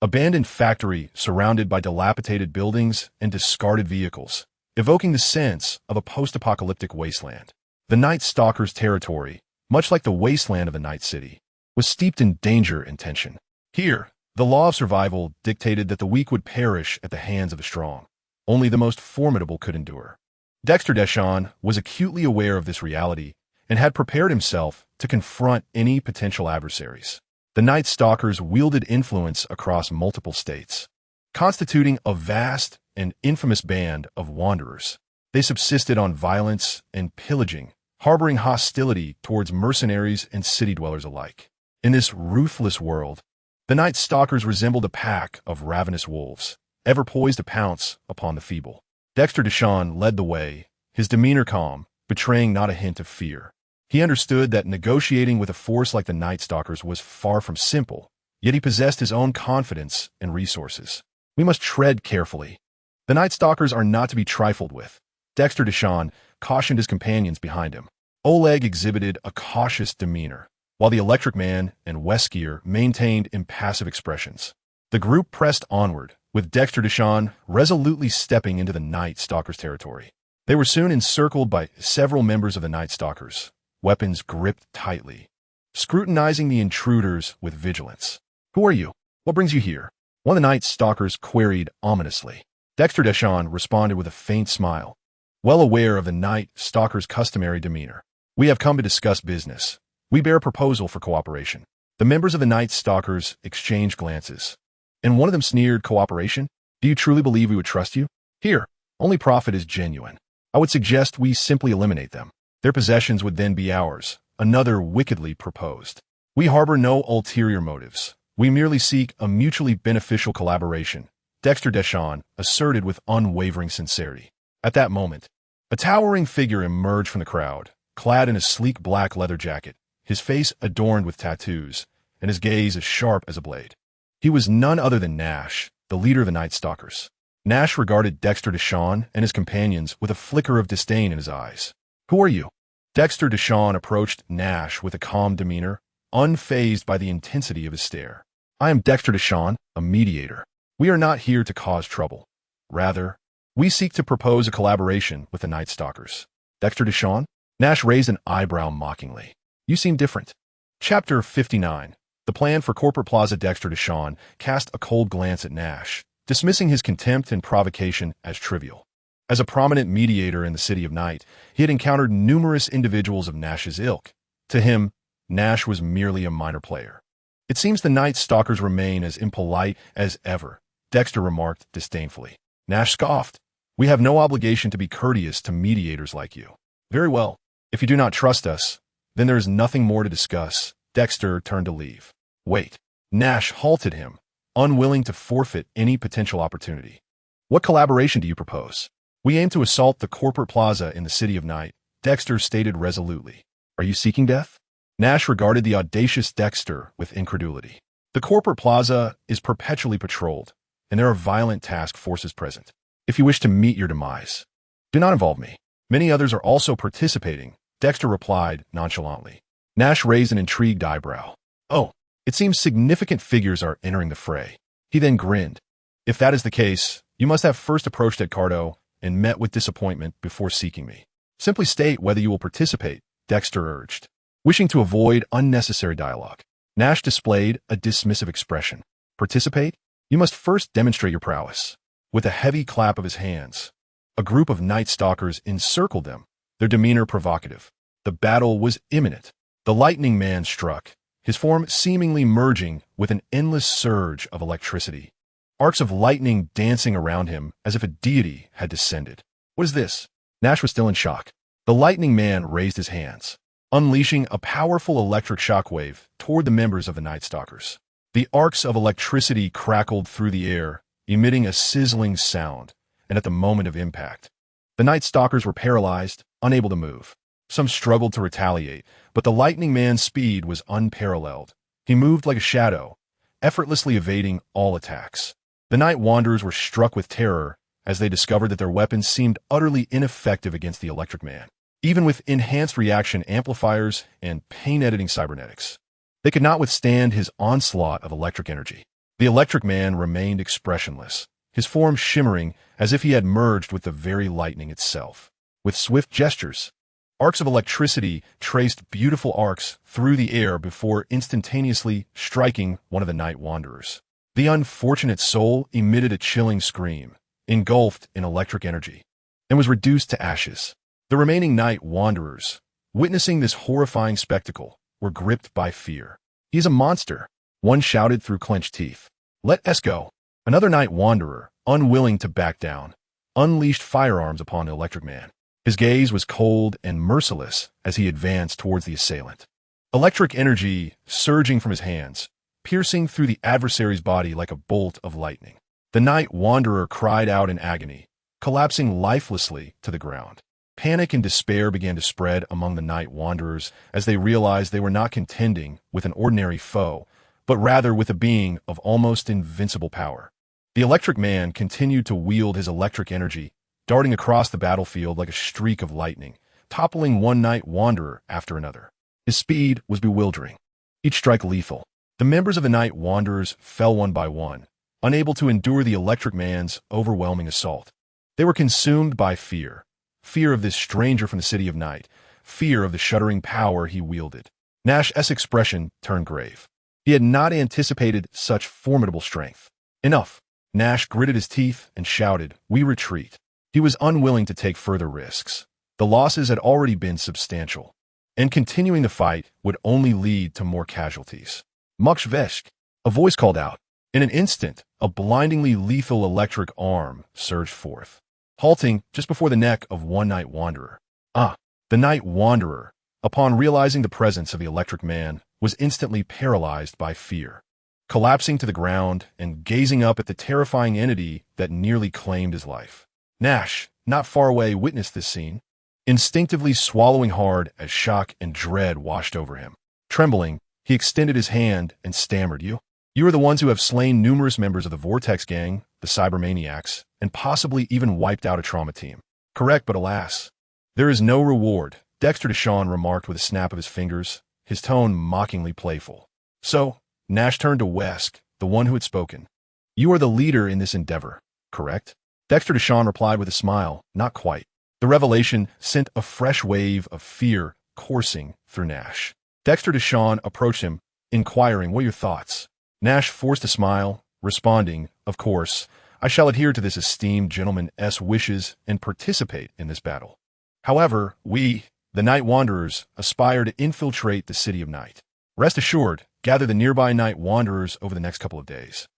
abandoned factory surrounded by dilapidated buildings and discarded vehicles, evoking the sense of a post-apocalyptic wasteland. The Night Stalkers' territory, much like the wasteland of the Night City, was steeped in danger and tension. Here, the law of survival dictated that the weak would perish at the hands of the strong. Only the most formidable could endure. Dexter Deshawn was acutely aware of this reality and had prepared himself to confront any potential adversaries. The Night Stalkers wielded influence across multiple states, constituting a vast and infamous band of wanderers. They subsisted on violence and pillaging, harboring hostility towards mercenaries and city dwellers alike. In this ruthless world, the Night Stalkers resembled a pack of ravenous wolves, ever poised to pounce upon the feeble. Dexter Deshawn led the way, his demeanor calm, betraying not a hint of fear. He understood that negotiating with a force like the Night Stalkers was far from simple, yet he possessed his own confidence and resources. "We must tread carefully. The Night Stalkers are not to be trifled with," Dexter Deshawn cautioned his companions behind him. Oleg exhibited a cautious demeanor, while the Electric Man and Wesker maintained impassive expressions. The group pressed onward, with Dexter Deshawn resolutely stepping into the Night Stalkers' territory. They were soon encircled by several members of the Night Stalkers, weapons gripped tightly, scrutinizing the intruders with vigilance. "Who are you? What brings you here?" one of the Night Stalkers queried ominously. Dexter Deshawn responded with a faint smile, well aware of the Night Stalkers' customary demeanor. "We have come to discuss business. We bear a proposal for cooperation." The members of the Night Stalkers exchanged glances, and one of them sneered, "Cooperation? Do you truly believe we would trust you? Here, only profit is genuine. I would suggest we simply eliminate them. Their possessions would then be ours," another wickedly proposed. "We harbor no ulterior motives. We merely seek a mutually beneficial collaboration," Dexter Deshawn asserted with unwavering sincerity. At that moment, a towering figure emerged from the crowd, clad in a sleek black leather jacket, his face adorned with tattoos, and his gaze as sharp as a blade. He was none other than Nash, the leader of the Night Stalkers. Nash regarded Dexter Deshawn and his companions with a flicker of disdain in his eyes. Who are you? Dexter Deshawn approached Nash with a calm demeanor, unfazed by the intensity of his stare. I am Dexter Deshawn, a mediator. We are not here to cause trouble. Rather, we seek to propose a collaboration with the Night Stalkers. Dexter Deshawn? Nash raised an eyebrow mockingly. You seem different. Chapter 59. The plan for Corporate Plaza. Dexter Deshawn cast a cold glance at Nash, dismissing his contempt and provocation as trivial. As a prominent mediator in the City of Night, he had encountered numerous individuals of Nash's ilk. To him, Nash was merely a minor player. It seems the Night Stalkers remain as impolite as ever, Dexter remarked disdainfully. Nash scoffed. We have no obligation to be courteous to mediators like you. Very well. If you do not trust us, then there is nothing more to discuss. Dexter turned to leave. Wait. Nash halted him, unwilling to forfeit any potential opportunity. What collaboration do you propose? We aim to assault the Corporate Plaza in the City of Night, Dexter stated resolutely. Are you seeking death? Nash regarded the audacious Dexter with incredulity. The Corporate Plaza is perpetually patrolled, and there are violent task forces present. If you wish to meet your demise, do not involve me. Many others are also participating, Dexter replied nonchalantly. Nash raised an intrigued eyebrow. Oh, it seems significant figures are entering the fray. He then grinned. If that is the case, you must have first approached Edcardo and met with disappointment before seeking me. Simply state whether you will participate, Dexter urged. Wishing to avoid unnecessary dialogue, Nash displayed a dismissive expression. Participate? You must first demonstrate your prowess. With a heavy clap of his hands, a group of Night Stalkers encircled them, their demeanor provocative. The battle was imminent. The Lightning Man struck, his form seemingly merging with an endless surge of electricity. Arcs of lightning dancing around him as if a deity had descended. What is this? Nash was still in shock. The Lightning Man raised his hands, unleashing a powerful electric shockwave toward the members of the Night Stalkers. The arcs of electricity crackled through the air, emitting a sizzling sound, and at the moment of impact, the Night Stalkers were paralyzed, unable to move. Some struggled to retaliate, but the Lightning Man's speed was unparalleled. He moved like a shadow, effortlessly evading all attacks. The Night Wanderers were struck with terror as they discovered that their weapons seemed utterly ineffective against the Electric Man, even with enhanced reaction amplifiers and pain-editing cybernetics. They could not withstand his onslaught of electric energy. The Electric Man remained expressionless, his form shimmering as if he had merged with the very lightning itself. With swift gestures, arcs of electricity traced beautiful arcs through the air before instantaneously striking one of the Night Wanderers. The unfortunate soul emitted a chilling scream, engulfed in electric energy, and was reduced to ashes. The remaining Night Wanderers, witnessing this horrifying spectacle, were gripped by fear. He is a monster, one shouted through clenched teeth. Let us go. Another Night Wanderer, unwilling to back down, unleashed firearms upon the Electric Man. His gaze was cold and merciless as he advanced towards the assailant. Electric energy surging from his hands, piercing through the adversary's body like a bolt of lightning. The Night Wanderer cried out in agony, collapsing lifelessly to the ground. Panic and despair began to spread among the Night Wanderers as they realized they were not contending with an ordinary foe, but rather with a being of almost invincible power. The Electric Man continued to wield his electric energy, darting across the battlefield like a streak of lightning, toppling one Night Wanderer after another. His speed was bewildering, each strike lethal. The members of the Night Wanderers fell one by one, unable to endure the Electric Man's overwhelming assault. They were consumed by fear. Fear of this stranger from the City of Night, fear of the shuddering power he wielded. Nash's expression turned grave. He had not anticipated such formidable strength. Enough. Nash gritted his teeth and shouted, "We retreat." He was unwilling to take further risks. The losses had already been substantial, and continuing the fight would only lead to more casualties. Multiversal, a voice called out. In an instant, a blindingly lethal electric arm surged forth, halting just before the neck of one Night Wanderer. The Night Wanderer, upon realizing the presence of the Electric Man, was instantly paralyzed by fear, collapsing to the ground and gazing up at the terrifying entity that nearly claimed his life. Nash, not far away, witnessed this scene, instinctively swallowing hard as shock and dread washed over him. Trembling, he extended his hand and stammered, "You?" You are the ones who have slain numerous members of the Vortex Gang, the Cybermaniacs, and possibly even wiped out a trauma team. Correct, but alas, there is no reward, Dexter Deshawn remarked with a snap of his fingers, his tone mockingly playful. So, Nash turned to Wesker, the one who had spoken. You are the leader in this endeavor, correct? Dexter Deshawn replied with a smile, not quite. The revelation sent a fresh wave of fear coursing through Nash. Dexter Deshawn approached him, inquiring, what are your thoughts? Nash forced a smile, responding, of course, I shall adhere to this esteemed gentleman's wishes and participate in this battle. However, we, the Night Wanderers, aspire to infiltrate the City of Night. Rest assured, gather the nearby Night Wanderers over the next couple of days.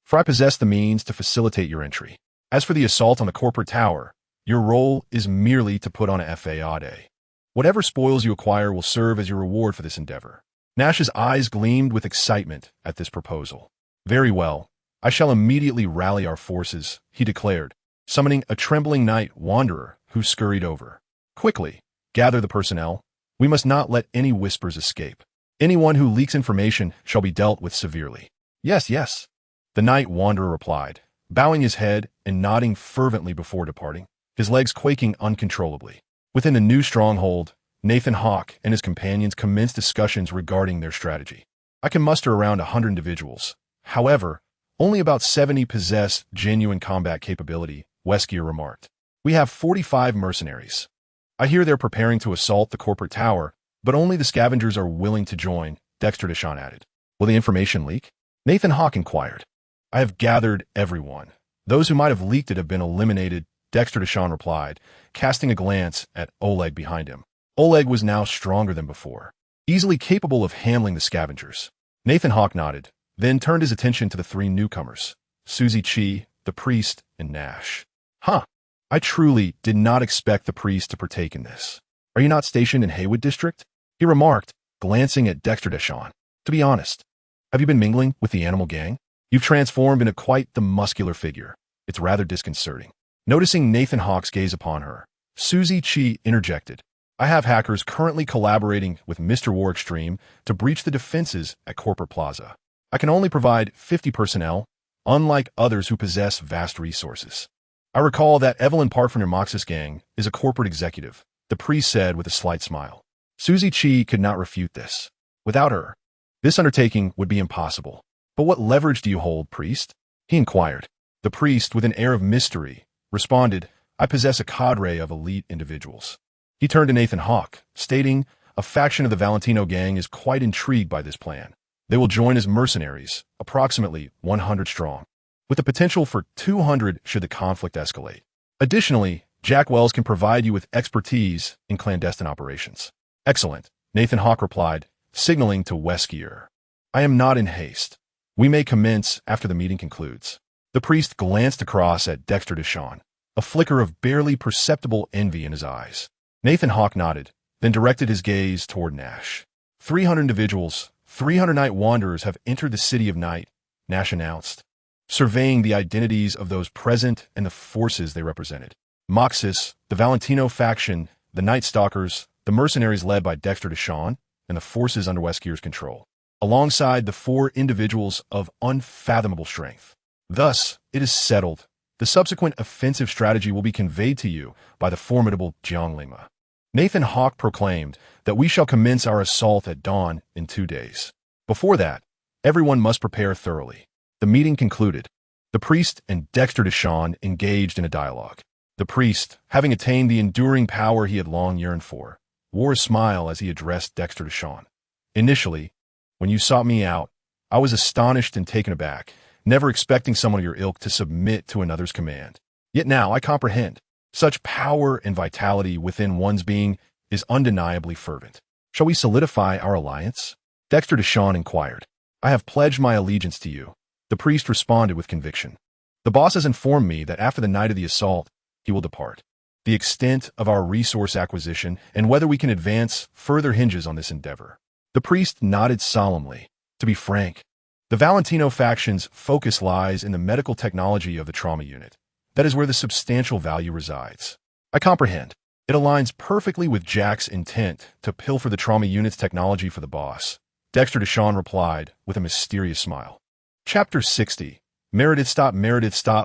For I possess the means to facilitate your entry. As for the assault on the corporate tower, your role is merely to put on a fade. Whatever spoils you acquire will serve as your reward for this endeavor. Nash's eyes gleamed with excitement at this proposal. Very well, I shall immediately rally our forces, he declared, summoning a trembling Night Wanderer who scurried over. Quickly, gather the personnel. We must not let any whispers escape. Anyone who leaks information shall be dealt with severely. Yes, yes, the Night Wanderer replied, bowing his head and nodding fervently before departing, his legs quaking uncontrollably. Within the new stronghold, Nathan Hawke and his companions commenced discussions regarding their strategy. I can muster around 100 individuals. However, only about 70 possess genuine combat capability, Wesker remarked. We have 45 mercenaries. I hear they're preparing to assault the corporate tower, but only the scavengers are willing to join, Dexter Deshawn added. Will the information leak? Nathan Hawke inquired. I have gathered everyone. Those who might have leaked it have been eliminated, Dexter Deshawn replied, casting a glance at Oleg behind him. Oleg was now stronger than before, easily capable of handling the scavengers. Nathan Hawke nodded, then turned his attention to the three newcomers, Susie Chi, the priest, and Nash. Huh. I truly did not expect the priest to partake in this. Are you not stationed in Haywood District? He remarked, glancing at Dexter Deshawn. To be honest, have you been mingling with the animal gang? You've transformed into quite the muscular figure. It's rather disconcerting. Noticing Nathan Hawke's gaze upon her, Susie Chi interjected. I have hackers currently collaborating with Mr. War Extreme to breach the defenses at Corporate Plaza. I can only provide 50 personnel, unlike others who possess vast resources. I recall that Evelyn Part from your Moxus gang is a corporate executive, the priest said with a slight smile. Susie Chi could not refute this. Without her, this undertaking would be impossible. But what leverage do you hold, priest? He inquired. The priest, with an air of mystery, responded, I possess a cadre of elite individuals. He turned to Nathan Hawke, stating, a faction of the Valentino gang is quite intrigued by this plan. They will join as mercenaries, approximately 100 strong, with the potential for 200 should the conflict escalate. Additionally, Jack Wells can provide you with expertise in clandestine operations. Excellent, Nathan Hawke replied, signaling to Wesker. I am not in haste. We may commence after the meeting concludes. The priest glanced across at Dexter Deshawn, a flicker of barely perceptible envy in his eyes. Nathan Hawke nodded, then directed his gaze toward Nash. 300 individuals, 300 Night Wanderers have entered the City of Night, Nash announced, surveying the identities of those present and the forces they represented. Moxus, the Valentino faction, the Night Stalkers, the mercenaries led by Dexter Deshawn, and the forces under Wesker's control, alongside the 4 individuals of unfathomable strength. Thus, it is settled. The subsequent offensive strategy will be conveyed to you by the formidable Jiang Lingma. Nathan Hawke proclaimed that we shall commence our assault at dawn in 2 days. Before that, everyone must prepare thoroughly. The meeting concluded. The priest and Dexter Deshawn engaged in a dialogue. The priest, having attained the enduring power he had long yearned for, wore a smile as he addressed Dexter Deshawn. Initially, when you sought me out, I was astonished and taken aback, never expecting someone of your ilk to submit to another's command. Yet now I comprehend. Such power and vitality within one's being is undeniably fervent. Shall we solidify our alliance? Dexter Deshawn inquired. I have pledged my allegiance to you. The priest responded with conviction. The boss has informed me that after the night of the assault, he will depart. The extent of our resource acquisition and whether we can advance further hinges on this endeavor. The priest nodded solemnly. To be frank, the Valentino faction's focus lies in the medical technology of the trauma unit. That is where the substantial value resides. I comprehend. It aligns perfectly with Jack's intent to pilfer the trauma unit's technology for the boss. Dexter Deshawn replied with a mysterious smile. Chapter 60. Meredith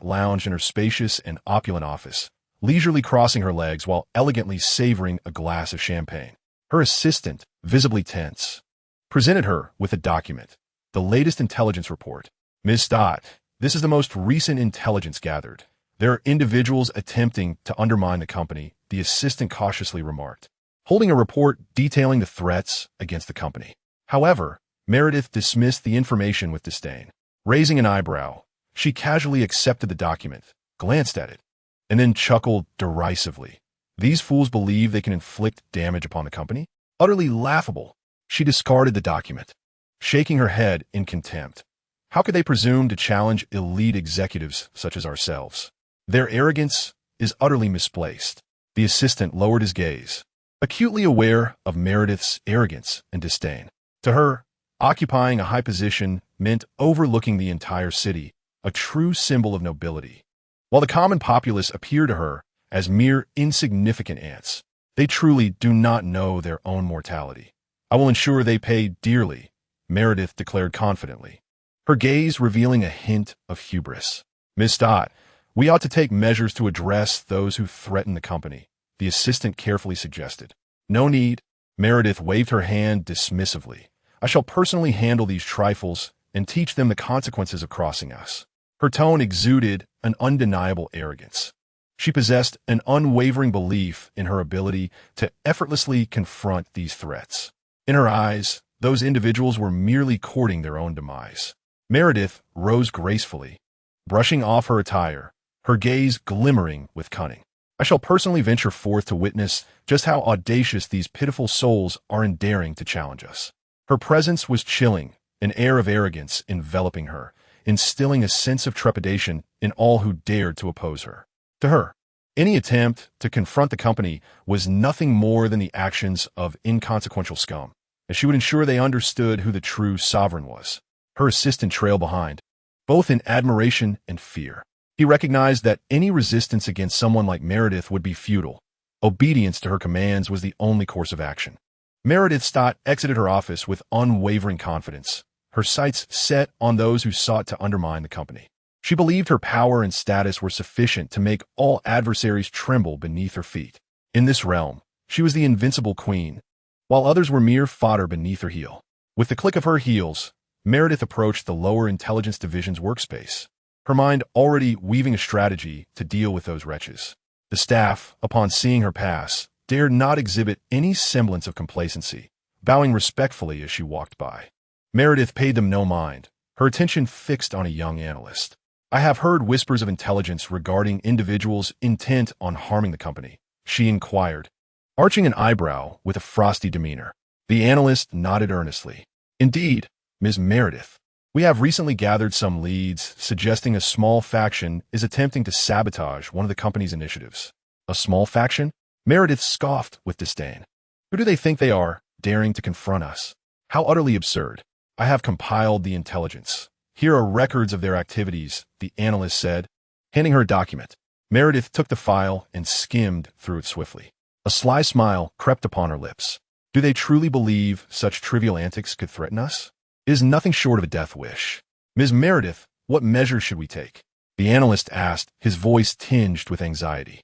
lounged in her spacious and opulent office, leisurely crossing her legs while elegantly savoring a glass of champagne. Her assistant, visibly tense, presented her with a document, the latest intelligence report. Ms. Stott, this is the most recent intelligence gathered. There are individuals attempting to undermine the company, the assistant cautiously remarked, holding a report detailing the threats against the company. However, Meredith dismissed the information with disdain. Raising an eyebrow, she casually accepted the document, glanced at it, and then chuckled derisively. These fools believe they can inflict damage upon the company? Utterly laughable. She discarded the document, shaking her head in contempt. How could they presume to challenge elite executives such as ourselves? Their arrogance is utterly misplaced. The assistant lowered his gaze, acutely aware of Meredith's arrogance and disdain. To her, occupying a high position meant overlooking the entire city, a true symbol of nobility. While the common populace appear to her as mere insignificant ants, they truly do not know their own mortality. I will ensure they pay dearly, Meredith declared confidently, her gaze revealing a hint of hubris. Ms. Stott, we ought to take measures to address those who threaten the company, the assistant carefully suggested. No need, Meredith waved her hand dismissively. I shall personally handle these trifles and teach them the consequences of crossing us. Her tone exuded an undeniable arrogance. She possessed an unwavering belief in her ability to effortlessly confront these threats. In her eyes, those individuals were merely courting their own demise. Meredith rose gracefully, brushing off her attire, her gaze glimmering with cunning. I shall personally venture forth to witness just how audacious these pitiful souls are in daring to challenge us. Her presence was chilling, an air of arrogance enveloping her, instilling a sense of trepidation in all who dared to oppose her. To her, any attempt to confront the company was nothing more than the actions of inconsequential scum, and she would ensure they understood who the true sovereign was. Her assistant trailed behind, both in admiration and fear. He recognized that any resistance against someone like Meredith would be futile. Obedience to her commands was the only course of action. Meredith Stott exited her office with unwavering confidence, her sights set on those who sought to undermine the company. She believed her power and status were sufficient to make all adversaries tremble beneath her feet. In this realm, she was the invincible queen, while others were mere fodder beneath her heel. With the click of her heels, Meredith approached the lower intelligence division's workspace, her mind already weaving a strategy to deal with those wretches. The staff, upon seeing her pass, dared not exhibit any semblance of complacency, bowing respectfully as she walked by. Meredith paid them no mind, her attention fixed on a young analyst. I have heard whispers of intelligence regarding individuals intent on harming the company, she inquired, arching an eyebrow with a frosty demeanor. The analyst nodded earnestly. Indeed, Ms. Meredith, we have recently gathered some leads suggesting a small faction is attempting to sabotage one of the company's initiatives. A small faction? Meredith scoffed with disdain. Who do they think they are, daring to confront us? How utterly absurd. I have compiled the intelligence. Here are records of their activities, the analyst said, handing her a document. Meredith took the file and skimmed through it swiftly. A sly smile crept upon her lips. Do they truly believe such trivial antics could threaten us? It is nothing short of a death wish. Ms. Meredith, what measures should we take? The analyst asked, his voice tinged with anxiety.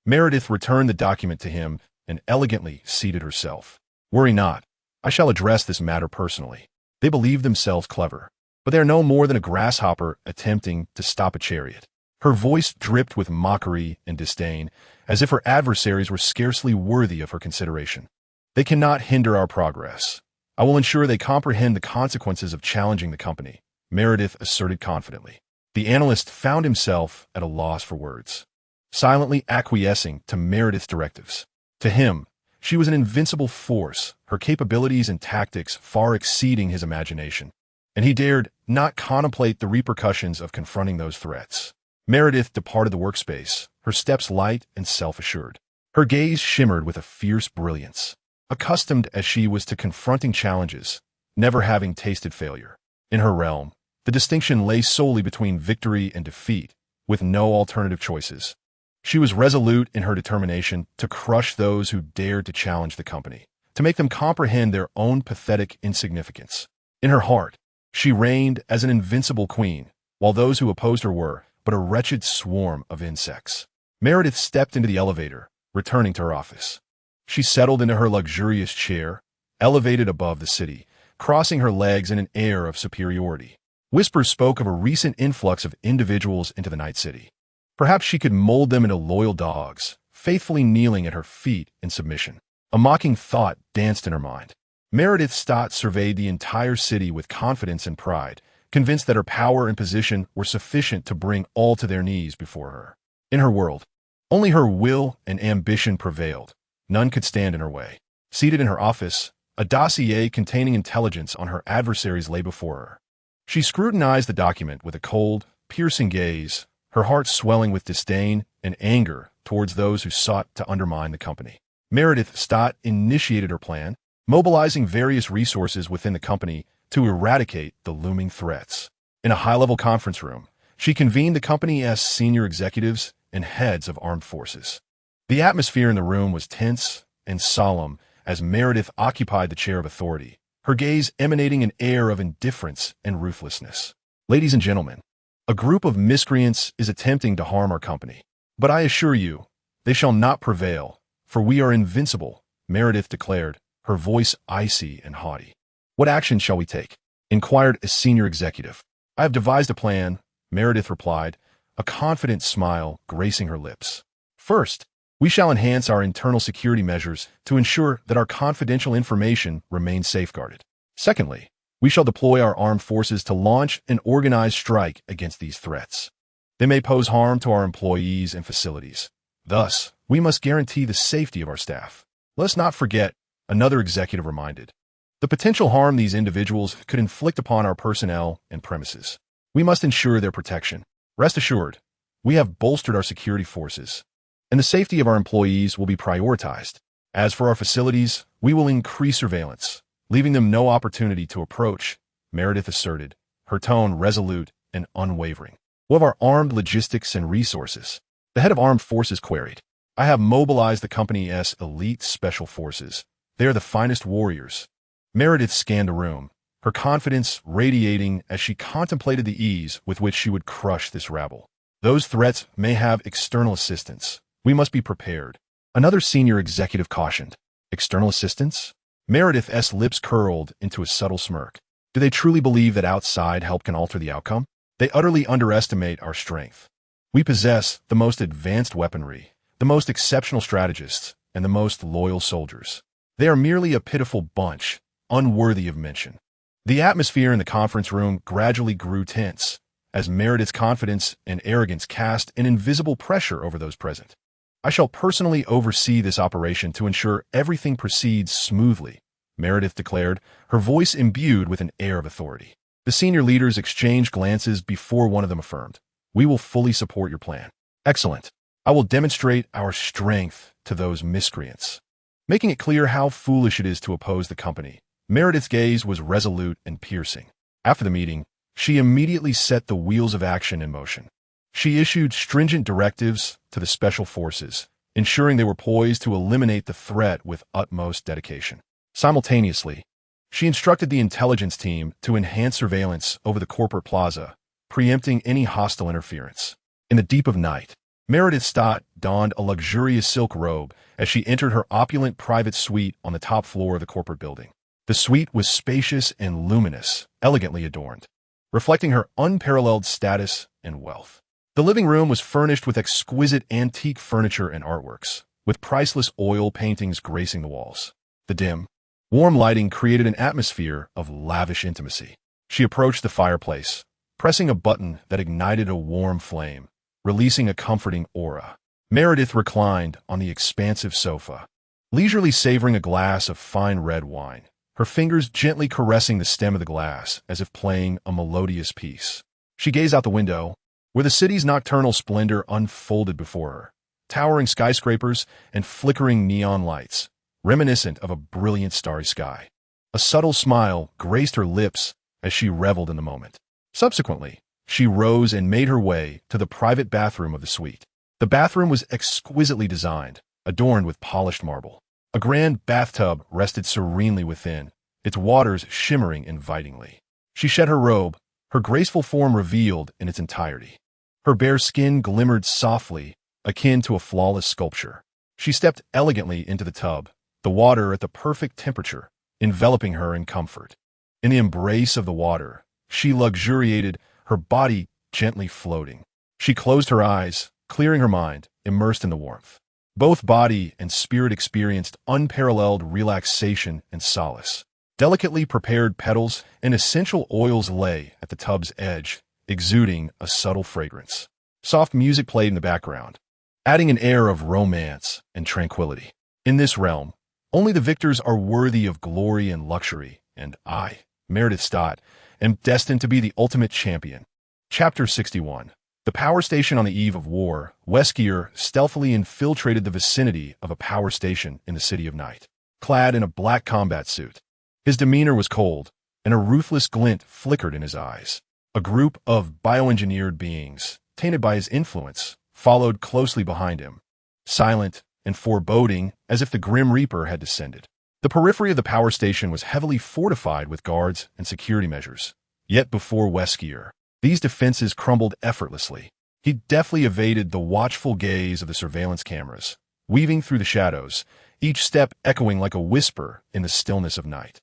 Meredith returned the document to him and elegantly seated herself. Worry not. I shall address this matter personally. They believe themselves clever, but they are no more than a grasshopper attempting to stop a chariot. Her voice dripped with mockery and disdain, as if her adversaries were scarcely worthy of her consideration. They cannot hinder our progress. I will ensure they comprehend the consequences of challenging the company, Meredith asserted confidently. The analyst found himself at a loss for words, silently acquiescing to Meredith's directives. To him, she was an invincible force, her capabilities and tactics far exceeding his imagination, and he dared not contemplate the repercussions of confronting those threats. Meredith departed the workspace, her steps light and self-assured. Her gaze shimmered with a fierce brilliance, accustomed as she was to confronting challenges, never having tasted failure. In her realm, the distinction lay solely between victory and defeat, with no alternative choices. She was resolute in her determination to crush those who dared to challenge the company, to make them comprehend their own pathetic insignificance. In her heart, She reigned as an invincible queen, while those who opposed her were but a wretched swarm of insects. Meredith stepped into the elevator, returning to her office. She settled into her luxurious chair, elevated above the city, crossing her legs in an air of superiority. Whispers spoke of a recent influx of individuals into the night city. Perhaps she could mold them into loyal dogs, faithfully kneeling at her feet in submission. A mocking thought danced in her mind. Meredith Stott surveyed the entire city with confidence and pride, convinced that her power and position were sufficient to bring all to their knees before her. In her world, only her will and ambition prevailed. None could stand in her way. Seated in her office, a dossier containing intelligence on her adversaries lay before her. She scrutinized the document with a cold, piercing gaze, her heart swelling with disdain and anger towards those who sought to undermine the company. Meredith Stott initiated her plan, mobilizing various resources within the company to eradicate the looming threats. In a high-level conference room, she convened the company's senior executives and heads of armed forces. The atmosphere in the room was tense and solemn as Meredith occupied the chair of authority, her gaze emanating an air of indifference and ruthlessness. Ladies and gentlemen, a group of miscreants is attempting to harm our company. But I assure you, they shall not prevail, for we are invincible, Meredith declared, her voice icy and haughty. What action shall we take? Inquired a senior executive. I have devised a plan, Meredith replied, a confident smile gracing her lips. First, we shall enhance our internal security measures to ensure that our confidential information remains safeguarded. Secondly, we shall deploy our armed forces to launch an organized strike against these threats. They may pose harm to our employees and facilities. Thus, we must guarantee the safety of our staff. Let us not forget, another executive reminded, the potential harm these individuals could inflict upon our personnel and premises. We must ensure their protection. Rest assured, we have bolstered our security forces, and the safety of our employees will be prioritized. As for our facilities, we will increase surveillance, leaving them no opportunity to approach, Meredith asserted, her tone resolute and unwavering. What of our armed logistics and resources? The head of armed forces queried. I have mobilized the company's elite special forces. They are the finest warriors. Meredith scanned the room, her confidence radiating as she contemplated the ease with which she would crush this rabble. Those threats may have external assistance. We must be prepared. Another senior executive cautioned. External assistance? Meredith's lips curled into a subtle smirk. Do they truly believe that outside help can alter the outcome? They utterly underestimate our strength. We possess the most advanced weaponry, the most exceptional strategists, and the most loyal soldiers. They are merely a pitiful bunch, unworthy of mention. The atmosphere in the conference room gradually grew tense, as Meredith's confidence and arrogance cast an invisible pressure over those present. I shall personally oversee this operation to ensure everything proceeds smoothly, Meredith declared, her voice imbued with an air of authority. The senior leaders exchanged glances before one of them affirmed, we will fully support your plan. Excellent. I will demonstrate our strength to those miscreants. Making it clear how foolish it is to oppose the company, Meredith's gaze was resolute and piercing. After the meeting, she immediately set the wheels of action in motion. She issued stringent directives to the special forces, ensuring they were poised to eliminate the threat with utmost dedication. Simultaneously, she instructed the intelligence team to enhance surveillance over the corporate plaza, preempting any hostile interference. In the deep of night, Meredith Stott donned a luxurious silk robe as she entered her opulent private suite on the top floor of the corporate building. The suite was spacious and luminous, elegantly adorned, reflecting her unparalleled status and wealth. The living room was furnished with exquisite antique furniture and artworks, with priceless oil paintings gracing the walls. The dim, warm lighting created an atmosphere of lavish intimacy. She approached the fireplace, pressing a button that ignited a warm flame, releasing a comforting aura. Meredith reclined on the expansive sofa, leisurely savoring a glass of fine red wine, her fingers gently caressing the stem of the glass as if playing a melodious piece. She gazed out the window, where the city's nocturnal splendor unfolded before her, towering skyscrapers and flickering neon lights, reminiscent of a brilliant starry sky. A subtle smile graced her lips as she reveled in the moment. Subsequently, she rose and made her way to the private bathroom of the suite. The bathroom was exquisitely designed, adorned with polished marble. A grand bathtub rested serenely within, its waters shimmering invitingly. She shed her robe, her graceful form revealed in its entirety. Her bare skin glimmered softly, akin to a flawless sculpture. She stepped elegantly into the tub, the water at the perfect temperature, enveloping her in comfort. In the embrace of the water, she luxuriated, her body gently floating. She closed her eyes, clearing her mind, immersed in the warmth. Both body and spirit experienced unparalleled relaxation and solace. Delicately prepared petals and essential oils lay at the tub's edge, exuding a subtle fragrance. Soft music played in the background, adding an air of romance and tranquility. In this realm, only the victors are worthy of glory and luxury, and I, Meredith Stott, am destined to be the ultimate champion. Chapter 61. The power station. On the eve of war, Wesker stealthily infiltrated the vicinity of a power station in the City of Night. Clad in a black combat suit, his demeanor was cold, and a ruthless glint flickered in his eyes. A group of bioengineered beings, tainted by his influence, followed closely behind him, silent and foreboding as if the Grim Reaper had descended. The periphery of the power station was heavily fortified with guards and security measures. Yet before Wesker, these defenses crumbled effortlessly. He deftly evaded the watchful gaze of the surveillance cameras, weaving through the shadows, each step echoing like a whisper in the stillness of night.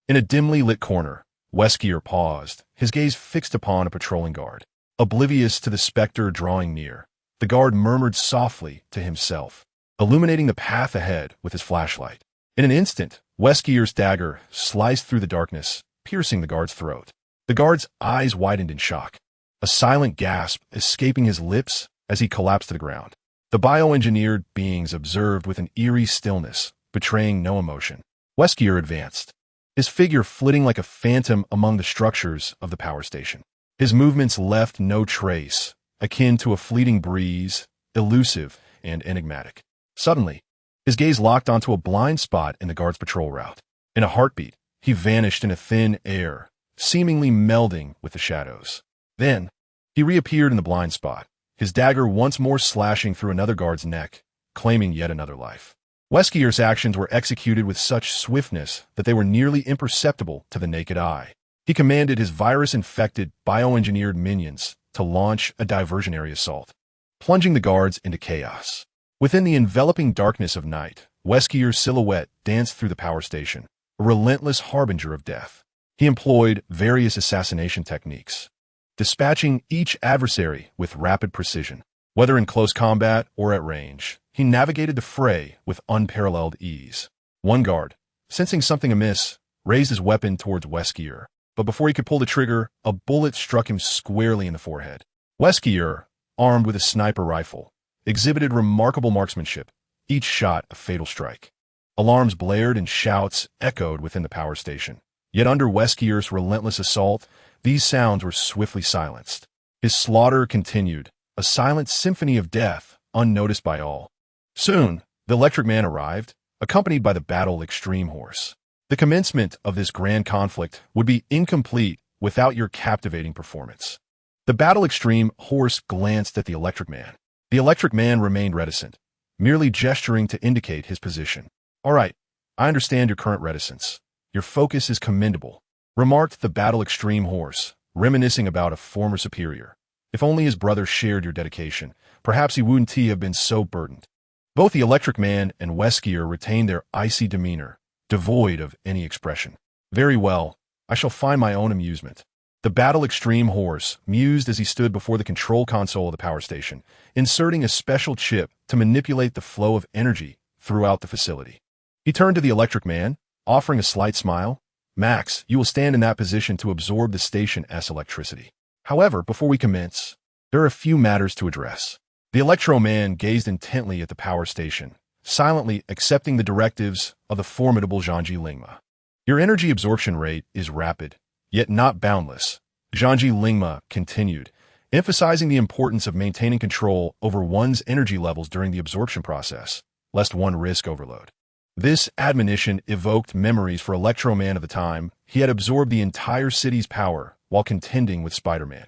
In a dimly lit corner, Wesker paused, his gaze fixed upon a patrolling guard. Oblivious to the specter drawing near, the guard murmured softly to himself, illuminating the path ahead with his flashlight. In an instant, Wesker's dagger sliced through the darkness, piercing the guard's throat. The guard's eyes widened in shock, a silent gasp escaping his lips as he collapsed to the ground. The bioengineered beings observed with an eerie stillness, betraying no emotion. Wesker advanced, his figure flitting like a phantom among the structures of the power station. His movements left no trace, akin to a fleeting breeze, elusive and enigmatic. Suddenly, his gaze locked onto a blind spot in the guard's patrol route. In a heartbeat, he vanished in a thin air, seemingly melding with the shadows. Then, he reappeared in the blind spot, his dagger once more slashing through another guard's neck, claiming yet another life. Wesker's actions were executed with such swiftness that they were nearly imperceptible to the naked eye. He commanded his virus-infected, bioengineered minions to launch a diversionary assault, plunging the guards into chaos. Within the enveloping darkness of night, Wesker's silhouette danced through the power station, a relentless harbinger of death. He employed various assassination techniques, dispatching each adversary with rapid precision. Whether in close combat or at range, he navigated the fray with unparalleled ease. One guard, sensing something amiss, raised his weapon towards Wesker, but before he could pull the trigger, a bullet struck him squarely in the forehead. Wesker, armed with a sniper rifle, exhibited remarkable marksmanship, each shot a fatal strike. Alarms blared and shouts echoed within the power station. Yet under Wesker's relentless assault, these sounds were swiftly silenced. His slaughter continued, a silent symphony of death, unnoticed by all. Soon, the Electric Man arrived, accompanied by the Battle Extreme Horse. The commencement of this grand conflict would be incomplete without your captivating performance. The Battle Extreme Horse glanced at the Electric Man. The Electric Man remained reticent, merely gesturing to indicate his position. "All right, I understand your current reticence. Your focus is commendable," remarked the Battle Extreme Horse, reminiscing about a former superior. If only his brother shared your dedication, perhaps he wouldn't have been so burdened. Both the Electric Man and Wesker retained their icy demeanor, devoid of any expression. "Very well, I shall find my own amusement." The Battle Extreme Horse mused as he stood before the control console of the power station, inserting a special chip to manipulate the flow of energy throughout the facility. He turned to the Electric Man, offering a slight smile. "Max, you will stand in that position to absorb the station's electricity. However, before we commence, there are a few matters to address." The Electro Man gazed intently at the power station, silently accepting the directives of the formidable Zhangji Lingma. "Your energy absorption rate is rapid, yet not boundless," Zhangji Lingma continued, emphasizing the importance of maintaining control over one's energy levels during the absorption process, lest one risk overload. This admonition evoked memories for Electro Man of the time he had absorbed the entire city's power while contending with Spider-Man.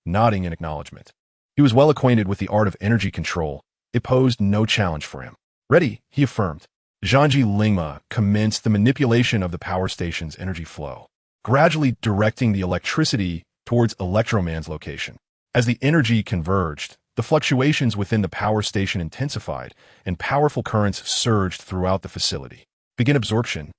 Nodding in acknowledgement, he was well acquainted with the art of energy control. It posed no challenge for him. "Ready," he affirmed. Zhangji Lingma commenced the manipulation of the power station's energy flow. gradually directing the electricity towards Electroman's location. As the energy converged, the fluctuations within the power station intensified, and powerful currents surged throughout the facility. Begin absorption,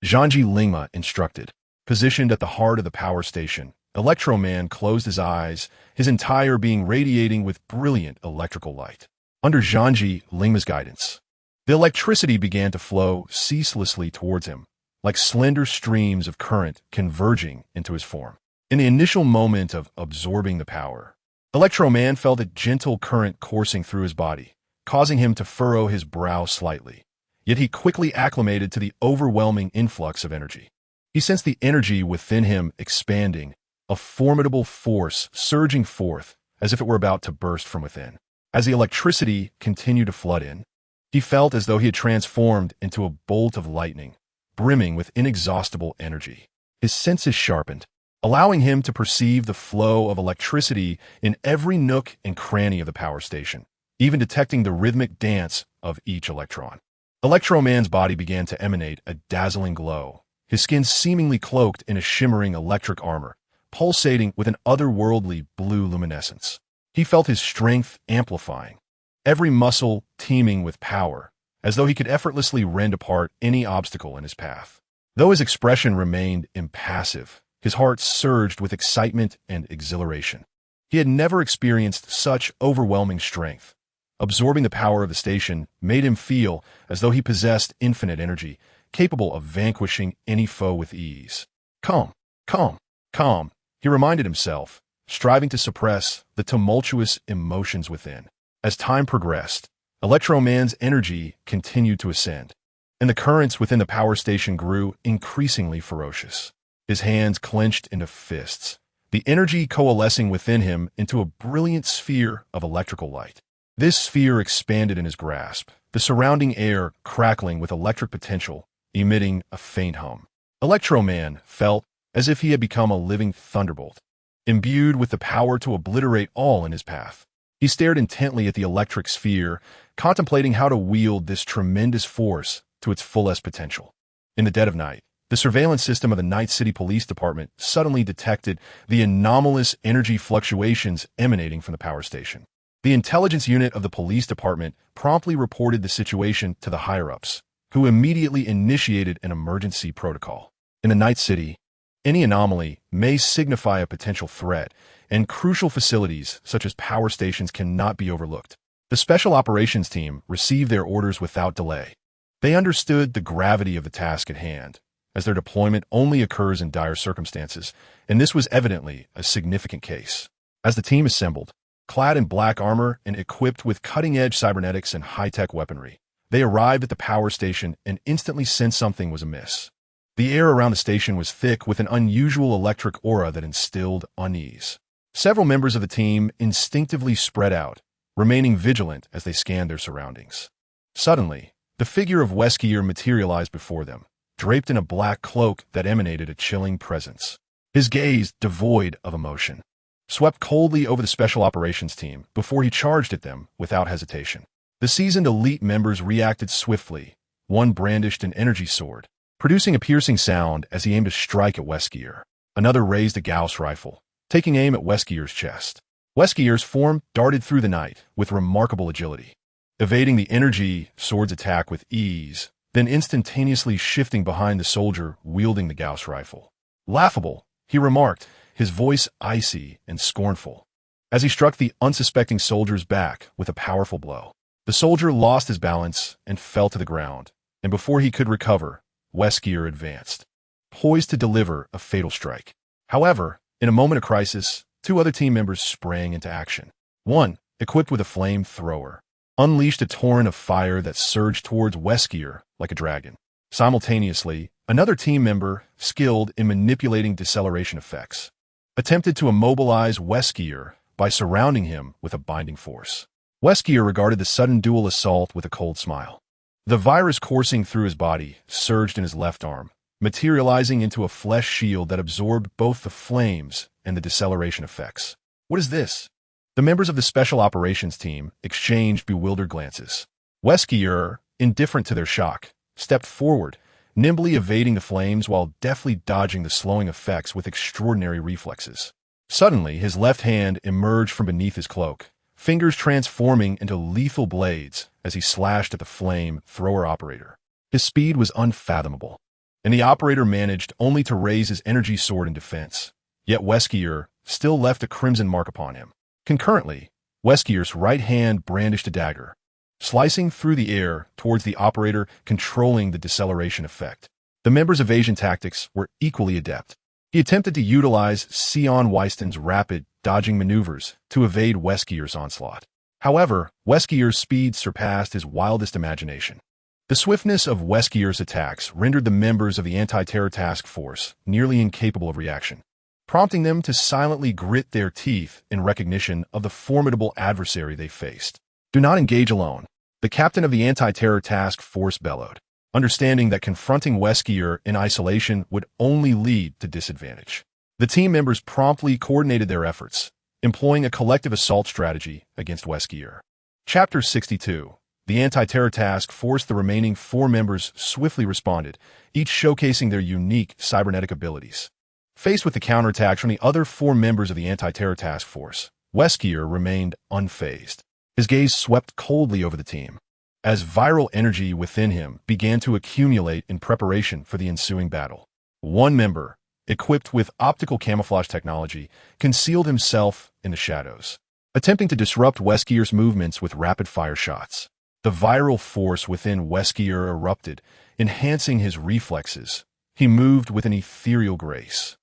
Zhangji Lingma instructed. Positioned at the heart of the power station, Electroman closed his eyes, his entire being radiating with brilliant electrical light. Under Zhangji Lingma's guidance, the electricity began to flow ceaselessly towards him, like slender streams of current converging into his form. In the initial moment of absorbing the power, Electroman felt a gentle current coursing through his body, causing him to furrow his brow slightly. Yet he quickly acclimated to the overwhelming influx of energy. He sensed the energy within him expanding, a formidable force surging forth as if it were about to burst from within. As the electricity continued to flood in, he felt as though he had transformed into a bolt of lightning, brimming with inexhaustible energy. His senses sharpened, allowing him to perceive the flow of electricity in every nook and cranny of the power station, even detecting the rhythmic dance of each electron. Electroman's body began to emanate a dazzling glow, his skin seemingly cloaked in a shimmering electric armor, pulsating with an otherworldly blue luminescence. He felt his strength amplifying, every muscle teeming with power, as though he could effortlessly rend apart any obstacle in his path. Though his expression remained impassive, his heart surged with excitement and exhilaration. He had never experienced such overwhelming strength. Absorbing the power of the station made him feel as though he possessed infinite energy, capable of vanquishing any foe with ease. Calm, calm, calm, he reminded himself, striving to suppress the tumultuous emotions within. As time progressed, Electroman's energy continued to ascend, and the currents within the power station grew increasingly ferocious. His hands clenched into fists, the energy coalescing within him into a brilliant sphere of electrical light. This sphere expanded in his grasp, the surrounding air crackling with electric potential, emitting a faint hum. Electroman felt as if he had become a living thunderbolt, imbued with the power to obliterate all in his path. He stared intently at the electric sphere, contemplating how to wield this tremendous force to its fullest potential. In the dead of night, the surveillance system of the Night City Police Department suddenly detected the anomalous energy fluctuations emanating from the power station. The intelligence unit of the police department promptly reported the situation to the higher-ups, who immediately initiated an emergency protocol. In the Night City, any anomaly may signify a potential threat, and crucial facilities such as power stations cannot be overlooked. The Special Operations Team received their orders without delay. They understood the gravity of the task at hand, as their deployment only occurs in dire circumstances, and this was evidently a significant case. As the team assembled, clad in black armor and equipped with cutting-edge cybernetics and high-tech weaponry, they arrived at the power station and instantly sensed something was amiss. The air around the station was thick with an unusual electric aura that instilled unease. Several members of the team instinctively spread out, remaining vigilant as they scanned their surroundings. Suddenly, the figure of Wesker materialized before them, draped in a black cloak that emanated a chilling presence. His gaze, devoid of emotion, swept coldly over the Special Operations Team before he charged at them without hesitation. The seasoned elite members reacted swiftly. One brandished an energy sword, producing a piercing sound as he aimed to strike at Wesker. Another raised a Gauss rifle, taking aim at Wesker's chest. Wesker's form darted through the night with remarkable agility, evading the energy sword's attack with ease, then instantaneously shifting behind the soldier wielding the Gauss rifle. Laughable, he remarked, his voice icy and scornful, as he struck the unsuspecting soldier's back with a powerful blow. The soldier lost his balance and fell to the ground, and before he could recover, Wesker advanced, poised to deliver a fatal strike. However, in a moment of crisis, two other team members sprang into action. One, equipped with a flamethrower, unleashed a torrent of fire that surged towards Wesker like a dragon. Simultaneously, another team member, skilled in manipulating deceleration effects, attempted to immobilize Wesker by surrounding him with a binding force. Wesker regarded the sudden dual assault with a cold smile. The virus coursing through his body surged in his left arm, materializing into a flesh shield that absorbed both the flames and the deceleration effects. What is this? The members of the Special Operations Team exchanged bewildered glances. Wesker, indifferent to their shock, stepped forward, nimbly evading the flames while deftly dodging the slowing effects with extraordinary reflexes. Suddenly, his left hand emerged from beneath his cloak, fingers transforming into lethal blades as he slashed at the flame thrower operator. His speed was unfathomable, and the operator managed only to raise his energy sword in defense. Yet Wesker still left a crimson mark upon him. Concurrently, Wesker's right hand brandished a dagger, slicing through the air towards the operator, controlling the deceleration effect. The member's evasion tactics were equally adept. He attempted to utilize Sion Weiston's rapid, dodging maneuvers to evade Wesker's onslaught. However, Wesker's speed surpassed his wildest imagination. The swiftness of Wesker's attacks rendered the members of the anti-terror task force nearly incapable of reaction, prompting them to silently grit their teeth in recognition of the formidable adversary they faced. "Do not engage alone," the captain of the anti-terror task force bellowed, understanding that confronting Wesker in isolation would only lead to disadvantage. The team members promptly coordinated their efforts, employing a collective assault strategy against Wesker. Chapter 62. The anti-terror task force. The remaining 4 members swiftly responded, each showcasing their unique cybernetic abilities. Faced with the counterattacks from the other 4 members of the anti-terror task force, Wesker remained unfazed. His gaze swept coldly over the team, as viral energy within him began to accumulate in preparation for the ensuing battle. One member, equipped with optical camouflage technology, concealed himself in the shadows, attempting to disrupt Wesker's movements with rapid-fire shots. The viral force within Wesker erupted, enhancing his reflexes. He moved with an ethereal grace,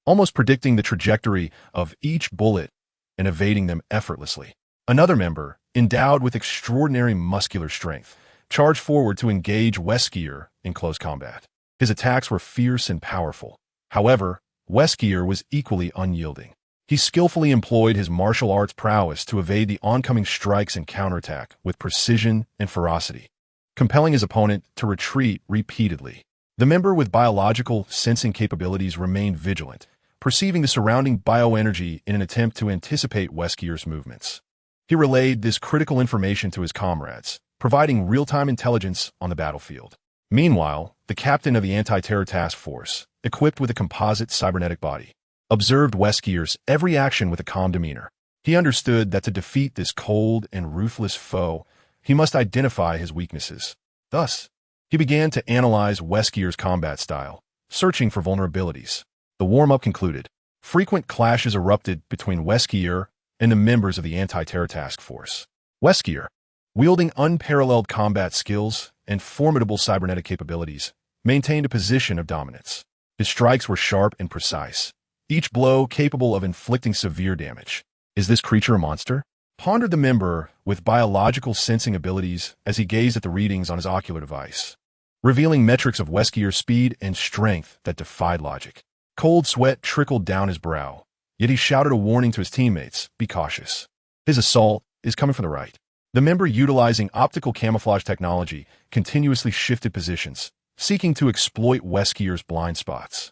almost predicting the trajectory of each bullet and evading them effortlessly. Another member, endowed with extraordinary muscular strength, charged forward to engage Wesker in close combat. His attacks were fierce and powerful. However, Wesker was equally unyielding. He skillfully employed his martial arts prowess to evade the oncoming strikes and counterattack with precision and ferocity, compelling his opponent to retreat repeatedly. The member with biological sensing capabilities remained vigilant, perceiving the surrounding bioenergy in an attempt to anticipate Wesker's movements. He relayed this critical information to his comrades, providing real-time intelligence on the battlefield. Meanwhile, the captain of the anti-terror task force, equipped with a composite cybernetic body, observed Wesker's every action with a calm demeanor. He understood that to defeat this cold and ruthless foe, he must identify his weaknesses. Thus, he began to analyze Wesker's combat style, searching for vulnerabilities. The warm-up concluded. Frequent clashes erupted between Wesker and the members of the anti-terror task force. Wesker, wielding unparalleled combat skills and formidable cybernetic capabilities, maintained a position of dominance. His strikes were sharp and precise, each blow capable of inflicting severe damage. "Is this creature a monster?" pondered the member with biological sensing abilities as he gazed at the readings on his ocular device, revealing metrics of Wesker's speed and strength that defied logic. Cold sweat trickled down his brow, yet he shouted a warning to his teammates, "Be cautious. His assault is coming from the right." The member, utilizing optical camouflage technology, continuously shifted positions, seeking to exploit Wesker's blind spots.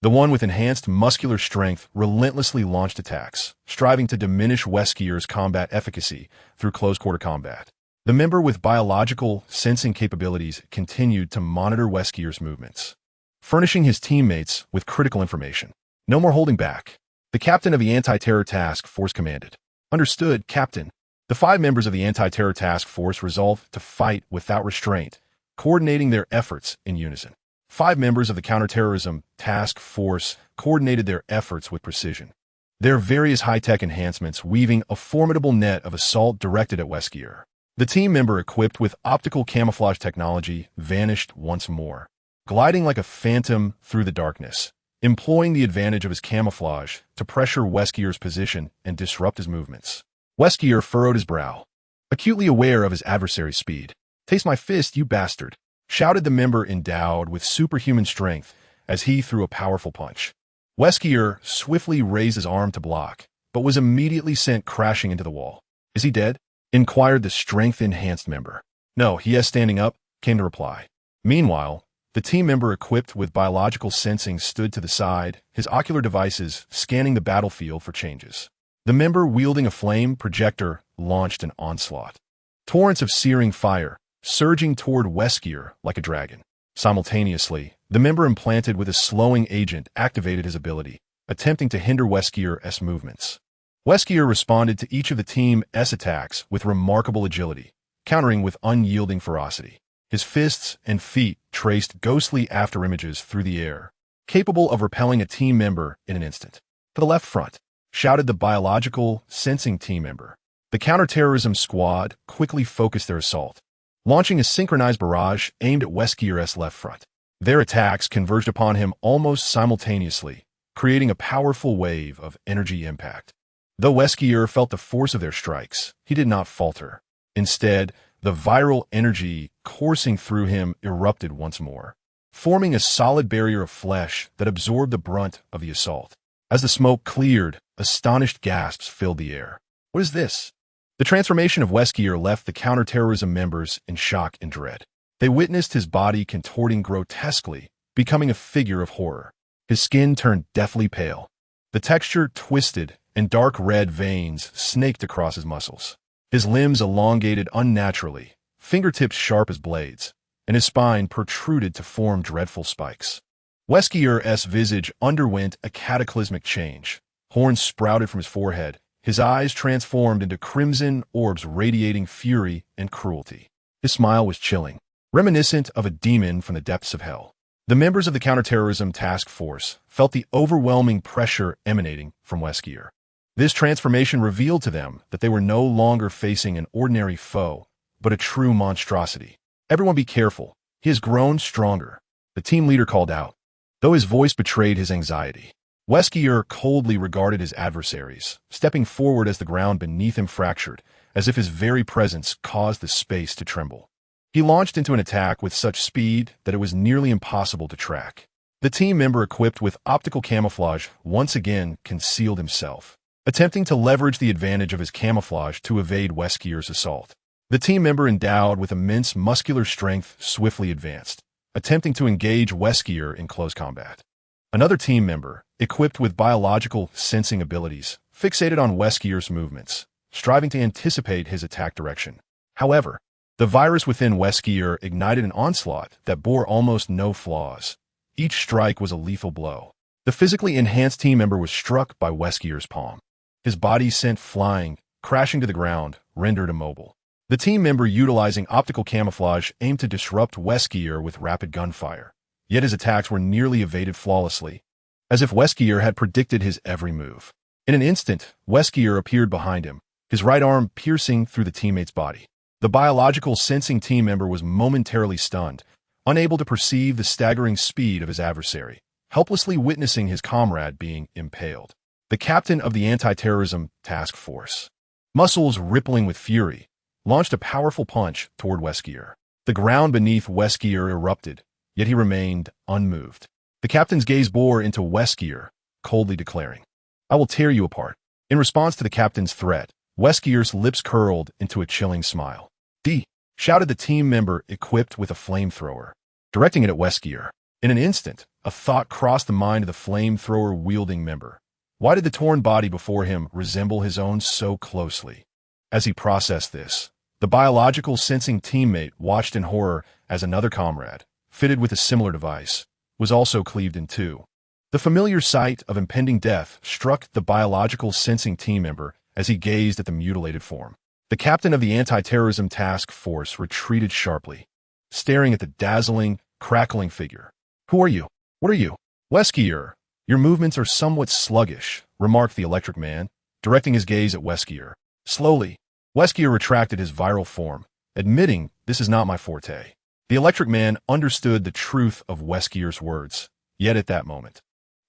The one with enhanced muscular strength relentlessly launched attacks, striving to diminish Wesker's combat efficacy through close-quarter combat. The member with biological sensing capabilities continued to monitor Wesker's movements, furnishing his teammates with critical information. "No more holding back," the captain of the anti-terror task force commanded. "Understood, Captain." The 5 members of the anti-terror task force resolved to fight without restraint, coordinating their efforts in unison. 5 members of the counterterrorism task force coordinated their efforts with precision, their various high-tech enhancements weaving a formidable net of assault directed at Wesker. The team member equipped with optical camouflage technology vanished once more, gliding like a phantom through the darkness, employing the advantage of his camouflage to pressure Wesker's position and disrupt his movements. Wesker furrowed his brow, acutely aware of his adversary's speed. "Taste my fist, you bastard," shouted the member endowed with superhuman strength as he threw a powerful punch. Wesker swiftly raised his arm to block, but was immediately sent crashing into the wall. "Is he dead?" inquired the strength-enhanced member. "No, he is standing up," came the reply. Meanwhile, the team member equipped with biological sensing stood to the side, his ocular devices scanning the battlefield for changes. The member wielding a flame projector launched an onslaught. Torrents of searing fire, surging toward Wesker like a dragon. Simultaneously, the member implanted with a slowing agent activated his ability, attempting to hinder Wesker's movements. Wesker responded to each of the team's attacks with remarkable agility, countering with unyielding ferocity. His fists and feet traced ghostly afterimages through the air, capable of repelling a team member in an instant. "To the left front," shouted the biological sensing team member. The counterterrorism squad quickly focused their assault, launching a synchronized barrage aimed at Wesker's left front. Their attacks converged upon him almost simultaneously, creating a powerful wave of energy impact. Though Wesker felt the force of their strikes, he did not falter. Instead, the viral energy coursing through him erupted once more, forming a solid barrier of flesh that absorbed the brunt of the assault. As the smoke cleared, astonished gasps filled the air. "What is this?" The transformation of Wesker left the counterterrorism members in shock and dread. They witnessed his body contorting grotesquely, becoming a figure of horror. His skin turned deathly pale. The texture twisted, and dark red veins snaked across his muscles. His limbs elongated unnaturally, fingertips sharp as blades, and his spine protruded to form dreadful spikes. Wesker's visage underwent a cataclysmic change. Horns sprouted from his forehead, his eyes transformed into crimson orbs radiating fury and cruelty. His smile was chilling, reminiscent of a demon from the depths of hell. The members of the counterterrorism task force felt the overwhelming pressure emanating from Wesker. This transformation revealed to them that they were no longer facing an ordinary foe, but a true monstrosity. "Everyone be careful. He has grown stronger," the team leader called out, though his voice betrayed his anxiety. Wesker coldly regarded his adversaries, stepping forward as the ground beneath him fractured, as if his very presence caused the space to tremble. He launched into an attack with such speed that it was nearly impossible to track. The team member equipped with optical camouflage once again concealed himself, attempting to leverage the advantage of his camouflage to evade Wesker's assault. The team member endowed with immense muscular strength swiftly advanced, attempting to engage Wesker in close combat. Another team member, equipped with biological sensing abilities, fixated on Wesker's movements, striving to anticipate his attack direction. However, the virus within Wesker ignited an onslaught that bore almost no flaws. Each strike was a lethal blow. The physically enhanced team member was struck by Wesker's palm. His body sent flying, crashing to the ground, rendered immobile. The team member utilizing optical camouflage aimed to disrupt Wesker with rapid gunfire, yet his attacks were nearly evaded flawlessly, as if Wesker had predicted his every move. In an instant, Wesker appeared behind him, his right arm piercing through the teammate's body. The biological sensing team member was momentarily stunned, unable to perceive the staggering speed of his adversary, helplessly witnessing his comrade being impaled. The captain of the anti-terrorism task force, muscles rippling with fury, launched a powerful punch toward Wesker. The ground beneath Wesker erupted, yet he remained unmoved. The captain's gaze bore into Wesker, coldly declaring, "I will tear you apart." In response to the captain's threat, Wesker's lips curled into a chilling smile. "D!" shouted the team member equipped with a flamethrower, directing it at Wesker. In an instant, a thought crossed the mind of the flamethrower-wielding member. Why did the torn body before him resemble his own so closely? As he processed this, the biological sensing teammate watched in horror as another comrade, fitted with a similar device, was also cleaved in two. The familiar sight of impending death struck the biological sensing team member as he gazed at the mutilated form. The captain of the anti-terrorism task force retreated sharply, staring at the dazzling, crackling figure. "Who are you? What are you?" "Wesker, your movements are somewhat sluggish," remarked the electric man, directing his gaze at Wesker. Slowly, Wesker retracted his viral form, admitting, "This is not my forte." The electric man understood the truth of Wesker's words, yet at that moment,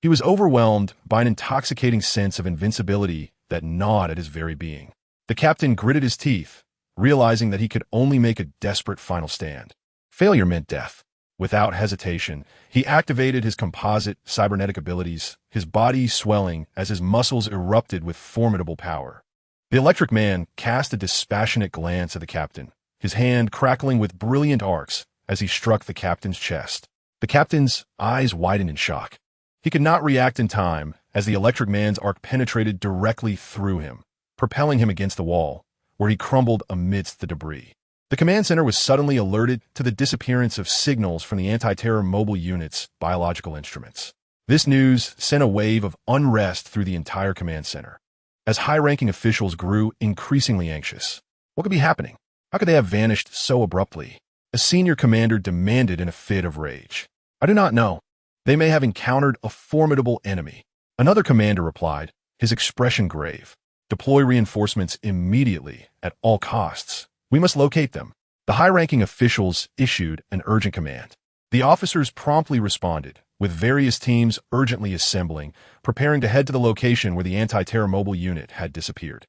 he was overwhelmed by an intoxicating sense of invincibility that gnawed at his very being. The captain gritted his teeth, realizing that he could only make a desperate final stand. Failure meant death. Without hesitation, he activated his composite cybernetic abilities, his body swelling as his muscles erupted with formidable power. The electric man cast a dispassionate glance at the captain, his hand crackling with brilliant arcs as he struck the captain's chest. The captain's eyes widened in shock. He could not react in time as the electric man's arc penetrated directly through him, propelling him against the wall, where he crumbled amidst the debris. The command center was suddenly alerted to the disappearance of signals from the anti-terror mobile unit's biological instruments. This news sent a wave of unrest through the entire command center, as high-ranking officials grew increasingly anxious. What could be happening? How could they have vanished so abruptly? A senior commander demanded in a fit of rage. I do not know. They may have encountered a formidable enemy. Another commander replied, his expression grave. Deploy reinforcements immediately, at all costs. We must locate them. The high-ranking officials issued an urgent command. The officers promptly responded, with various teams urgently assembling, preparing to head to the location where the anti-terror mobile unit had disappeared.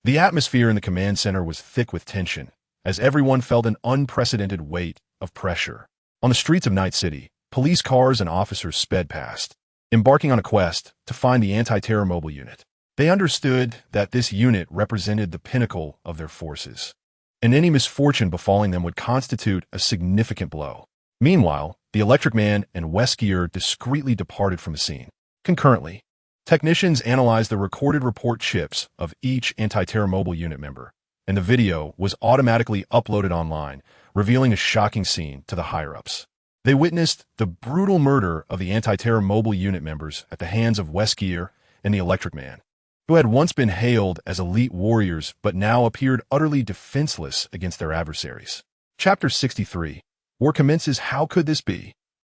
The atmosphere in the command center was thick with tension, as everyone felt an unprecedented weight of pressure. On the streets of Night City, police cars and officers sped past, embarking on a quest to find the anti-terror mobile unit. They understood that this unit represented the pinnacle of their forces, and any misfortune befalling them would constitute a significant blow. Meanwhile, the Electric Man and Wesker discreetly departed from the scene. Concurrently, technicians analyzed the recorded report chips of each anti-terror mobile unit member, and the video was automatically uploaded online, revealing a shocking scene to the higher-ups. They witnessed the brutal murder of the anti-terror mobile unit members at the hands of Wesker and the Electric Man, who had once been hailed as elite warriors but now appeared utterly defenseless against their adversaries. Chapter 63. War commences. How could this be?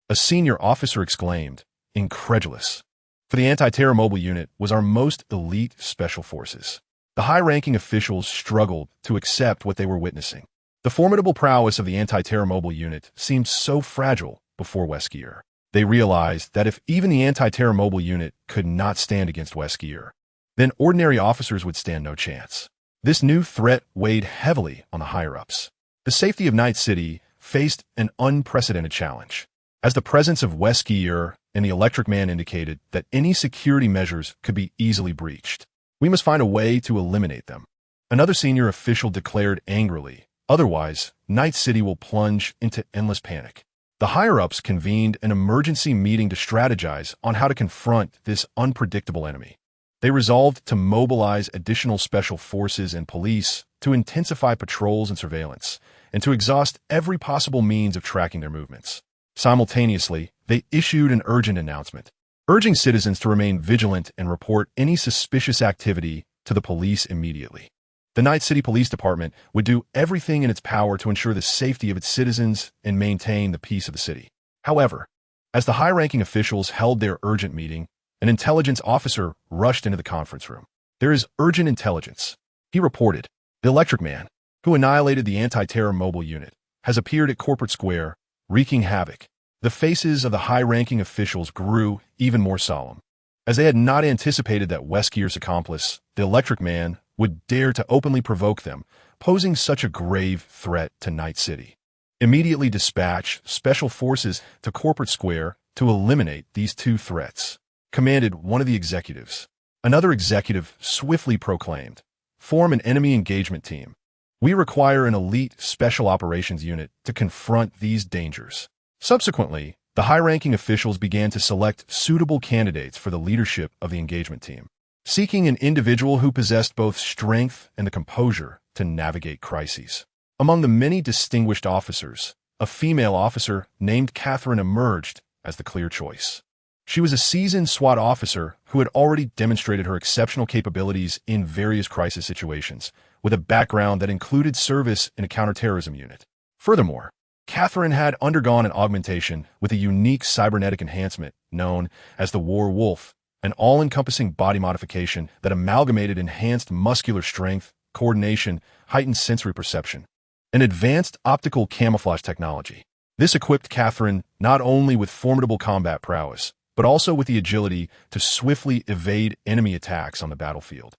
A senior officer exclaimed, incredulous. For the anti-terror mobile unit was our most elite special forces. The high-ranking officials struggled to accept what they were witnessing. The formidable prowess of the anti-terror mobile unit seemed so fragile before Wesker. They realized that if even the anti-terror mobile unit could not stand against Wesker, then ordinary officers would stand no chance. This new threat weighed heavily on the higher-ups. The safety of Night City faced an unprecedented challenge, as the presence of Wesker and the Electric Man indicated that any security measures could be easily breached. We must find a way to eliminate them. Another senior official declared angrily, otherwise, Night City will plunge into endless panic. The higher-ups convened an emergency meeting to strategize on how to confront this unpredictable enemy. They resolved to mobilize additional special forces and police to intensify patrols and surveillance, and to exhaust every possible means of tracking their movements. Simultaneously, they issued an urgent announcement, urging citizens to remain vigilant and report any suspicious activity to the police immediately. The Night City Police Department would do everything in its power to ensure the safety of its citizens and maintain the peace of the city. However, as the high-ranking officials held their urgent meeting, an intelligence officer rushed into the conference room. There is urgent intelligence, he reported. The Electric Man, who annihilated the anti-terror mobile unit, has appeared at Corporate Square, wreaking havoc. The faces of the high-ranking officials grew even more solemn, as they had not anticipated that Wesker's accomplice, the Electric Man, would dare to openly provoke them, posing such a grave threat to Night City. Immediately dispatch special forces to Corporate Square to eliminate these two threats, commanded one of the executives. Another executive swiftly proclaimed, form an enemy engagement team. We require an elite special operations unit to confront these dangers. Subsequently, the high-ranking officials began to select suitable candidates for the leadership of the engagement team, seeking an individual who possessed both strength and the composure to navigate crises. Among the many distinguished officers, a female officer named Catherine emerged as the clear choice. She was a seasoned SWAT officer who had already demonstrated her exceptional capabilities in various crisis situations, with a background that included service in a counterterrorism unit. Furthermore, Catherine had undergone an augmentation with a unique cybernetic enhancement known as the War Wolf, an all-encompassing body modification that amalgamated enhanced muscular strength, coordination, heightened sensory perception, and advanced optical camouflage technology. This equipped Catherine not only with formidable combat prowess, but also with the agility to swiftly evade enemy attacks on the battlefield,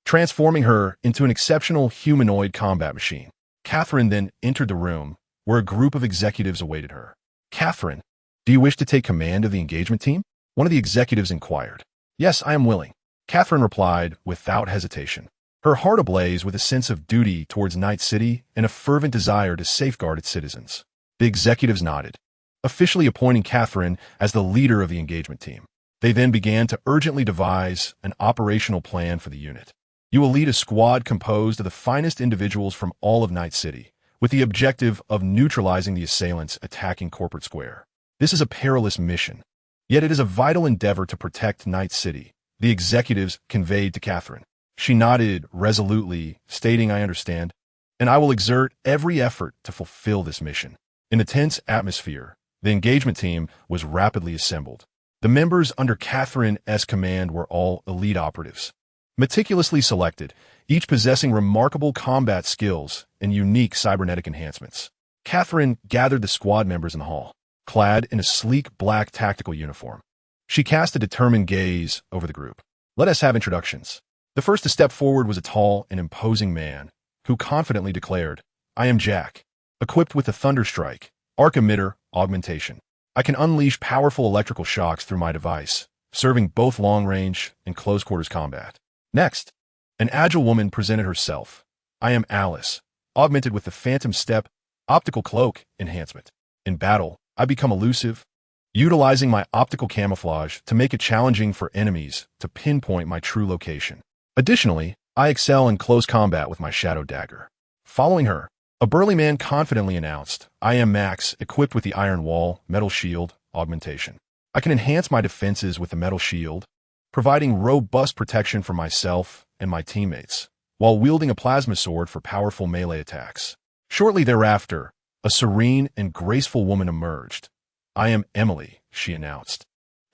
transforming her into an exceptional humanoid combat machine. Catherine then entered the room, where a group of executives awaited her. Catherine, do you wish to take command of the engagement team? One of the executives inquired. Yes, I am willing, Catherine replied without hesitation, her heart ablaze with a sense of duty towards Night City and a fervent desire to safeguard its citizens. The executives nodded, officially appointing Catherine as the leader of the engagement team. They then began to urgently devise an operational plan for the unit. You will lead a squad composed of the finest individuals from all of Night City, with the objective of neutralizing the assailants attacking Corporate Square. This is a perilous mission, yet it is a vital endeavor to protect Night City, the executives conveyed to Catherine. She nodded resolutely, stating, "I understand, and I will exert every effort to fulfill this mission." In a tense atmosphere, the engagement team was rapidly assembled. The members under Catherine's command were all elite operatives, meticulously selected, each possessing remarkable combat skills and unique cybernetic enhancements. Catherine gathered the squad members in the hall, clad in a sleek black tactical uniform. She cast a determined gaze over the group. "Let us have introductions." The first to step forward was a tall and imposing man, who confidently declared, "I am Jack, equipped with the Thunderstrike, arc emitter augmentation. I can unleash powerful electrical shocks through my device, serving both long-range and close-quarters combat." Next, an agile woman presented herself. "I am Alice, augmented with the Phantom Step optical cloak enhancement. In battle, I become elusive, utilizing my optical camouflage to make it challenging for enemies to pinpoint my true location. Additionally, I excel in close combat with my Shadow Dagger." Following her, a burly man confidently announced, "I am Max, equipped with the Iron Wall metal shield augmentation. I can enhance my defenses with the metal shield, providing robust protection for myself and my teammates, while wielding a plasma sword for powerful melee attacks." Shortly thereafter, a serene and graceful woman emerged. "I am Emily," she announced,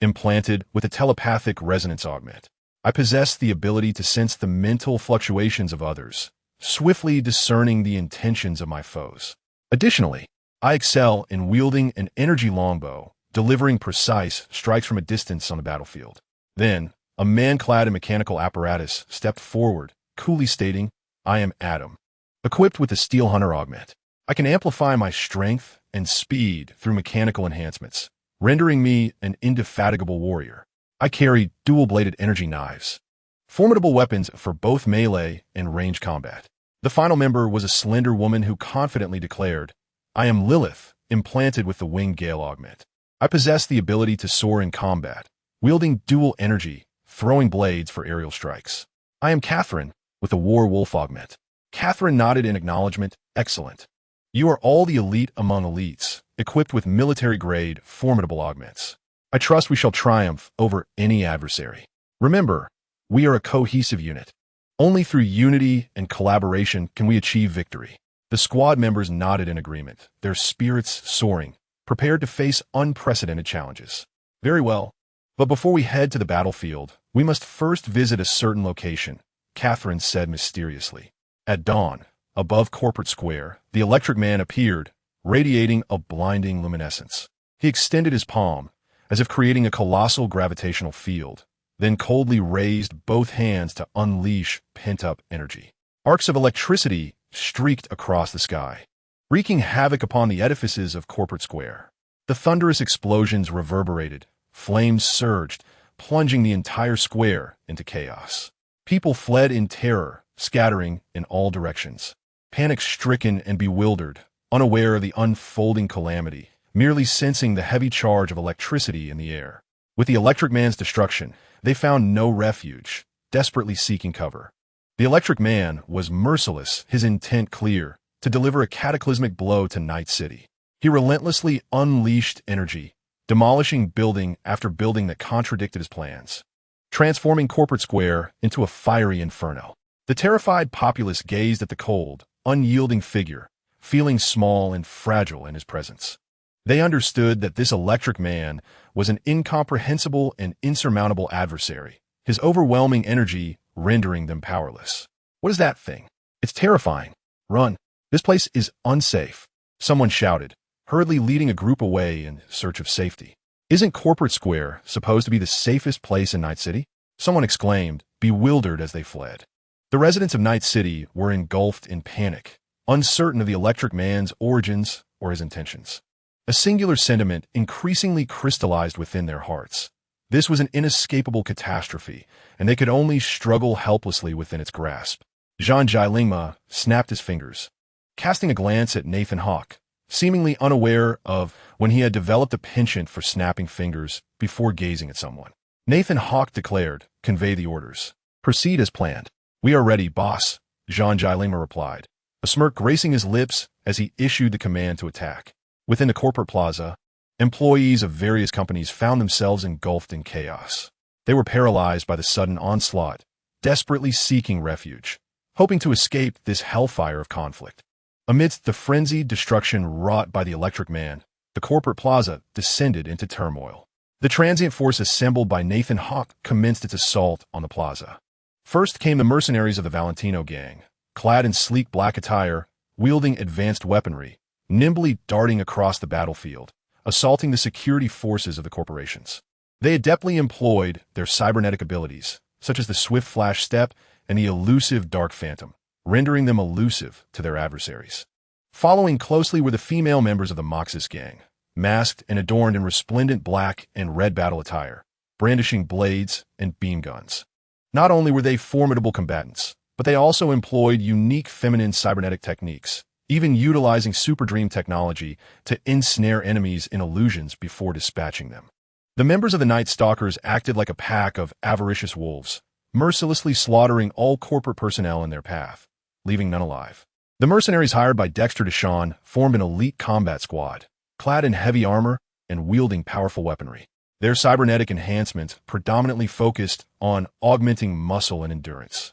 implanted with a telepathic resonance augment. "I possess the ability to sense the mental fluctuations of others, swiftly discerning the intentions of my foes. Additionally, I excel in wielding an energy longbow, delivering precise strikes from a distance on the battlefield." Then, a man clad in mechanical apparatus stepped forward, coolly stating, "I am Adam, equipped with the Steel Hunter augment. I can amplify my strength and speed through mechanical enhancements, rendering me an indefatigable warrior. I carry dual-bladed energy knives, formidable weapons for both melee and range combat." The final member was a slender woman who confidently declared, "I am Lilith, implanted with the Winged Gale augment. I possess the ability to soar in combat, wielding dual energy, throwing blades for aerial strikes. I am Catherine, with the War Wolf augment." Catherine nodded in acknowledgement. "Excellent. You are all the elite among elites, equipped with military-grade, formidable augments. I trust we shall triumph over any adversary. Remember, we are a cohesive unit. Only through unity and collaboration can we achieve victory." The squad members nodded in agreement, their spirits soaring, prepared to face unprecedented challenges. "Very well, but before we head to the battlefield, we must first visit a certain location," Catherine said mysteriously. At dawn, above Corporate Square, the Electric Man appeared, radiating a blinding luminescence. He extended his palm, as if creating a colossal gravitational field, then coldly raised both hands to unleash pent-up energy. Arcs of electricity streaked across the sky, wreaking havoc upon the edifices of Corporate Square. The thunderous explosions reverberated, flames surged, plunging the entire square into chaos. People fled in terror, scattering in all directions. Panic-stricken and bewildered, unaware of the unfolding calamity, merely sensing the heavy charge of electricity in the air. With the Electric Man's destruction, they found no refuge, desperately seeking cover. The Electric Man was merciless, his intent clear, to deliver a cataclysmic blow to Night City. He relentlessly unleashed energy, demolishing building after building that contradicted his plans, transforming Corporate Square into a fiery inferno. The terrified populace gazed at the cold, unyielding figure, feeling small and fragile in his presence. They understood that this Electric Man was an incomprehensible and insurmountable adversary, his overwhelming energy rendering them powerless. "What is that thing? It's terrifying. Run. This place is unsafe," someone shouted, hurriedly leading a group away in search of safety. "Isn't Corporate Square supposed to be the safest place in Night City?" someone exclaimed, bewildered as they fled. The residents of Night City were engulfed in panic, uncertain of the Electric Man's origins or his intentions. A singular sentiment increasingly crystallized within their hearts. This was an inescapable catastrophe, and they could only struggle helplessly within its grasp. Jean Jilingma snapped his fingers, casting a glance at Nathan Hawk, seemingly unaware of when he had developed a penchant for snapping fingers before gazing at someone. Nathan Hawk declared, "Convey the orders. Proceed as planned." "We are ready, boss," Jean Jilingma replied, a smirk gracing his lips as he issued the command to attack. Within the corporate plaza, employees of various companies found themselves engulfed in chaos. They were paralyzed by the sudden onslaught, desperately seeking refuge, hoping to escape this hellfire of conflict. Amidst the frenzied destruction wrought by the Electric Man, the corporate plaza descended into turmoil. The transient force assembled by Nathan Hawke commenced its assault on the plaza. First came the mercenaries of the Valentino gang, clad in sleek black attire, wielding advanced weaponry, nimbly darting across the battlefield, assaulting the security forces of the corporations. They adeptly employed their cybernetic abilities, such as the swift flash step and the elusive dark phantom, rendering them elusive to their adversaries. Following closely were the female members of the Moxis gang, masked and adorned in resplendent black and red battle attire, brandishing blades and beam guns. Not only were they formidable combatants, but they also employed unique feminine cybernetic techniques, even utilizing Super Dream technology to ensnare enemies in illusions before dispatching them. The members of the Night Stalkers acted like a pack of avaricious wolves, mercilessly slaughtering all corporate personnel in their path, leaving none alive. The mercenaries hired by Dexter Deshawn formed an elite combat squad, clad in heavy armor and wielding powerful weaponry. Their cybernetic enhancement predominantly focused on augmenting muscle and endurance,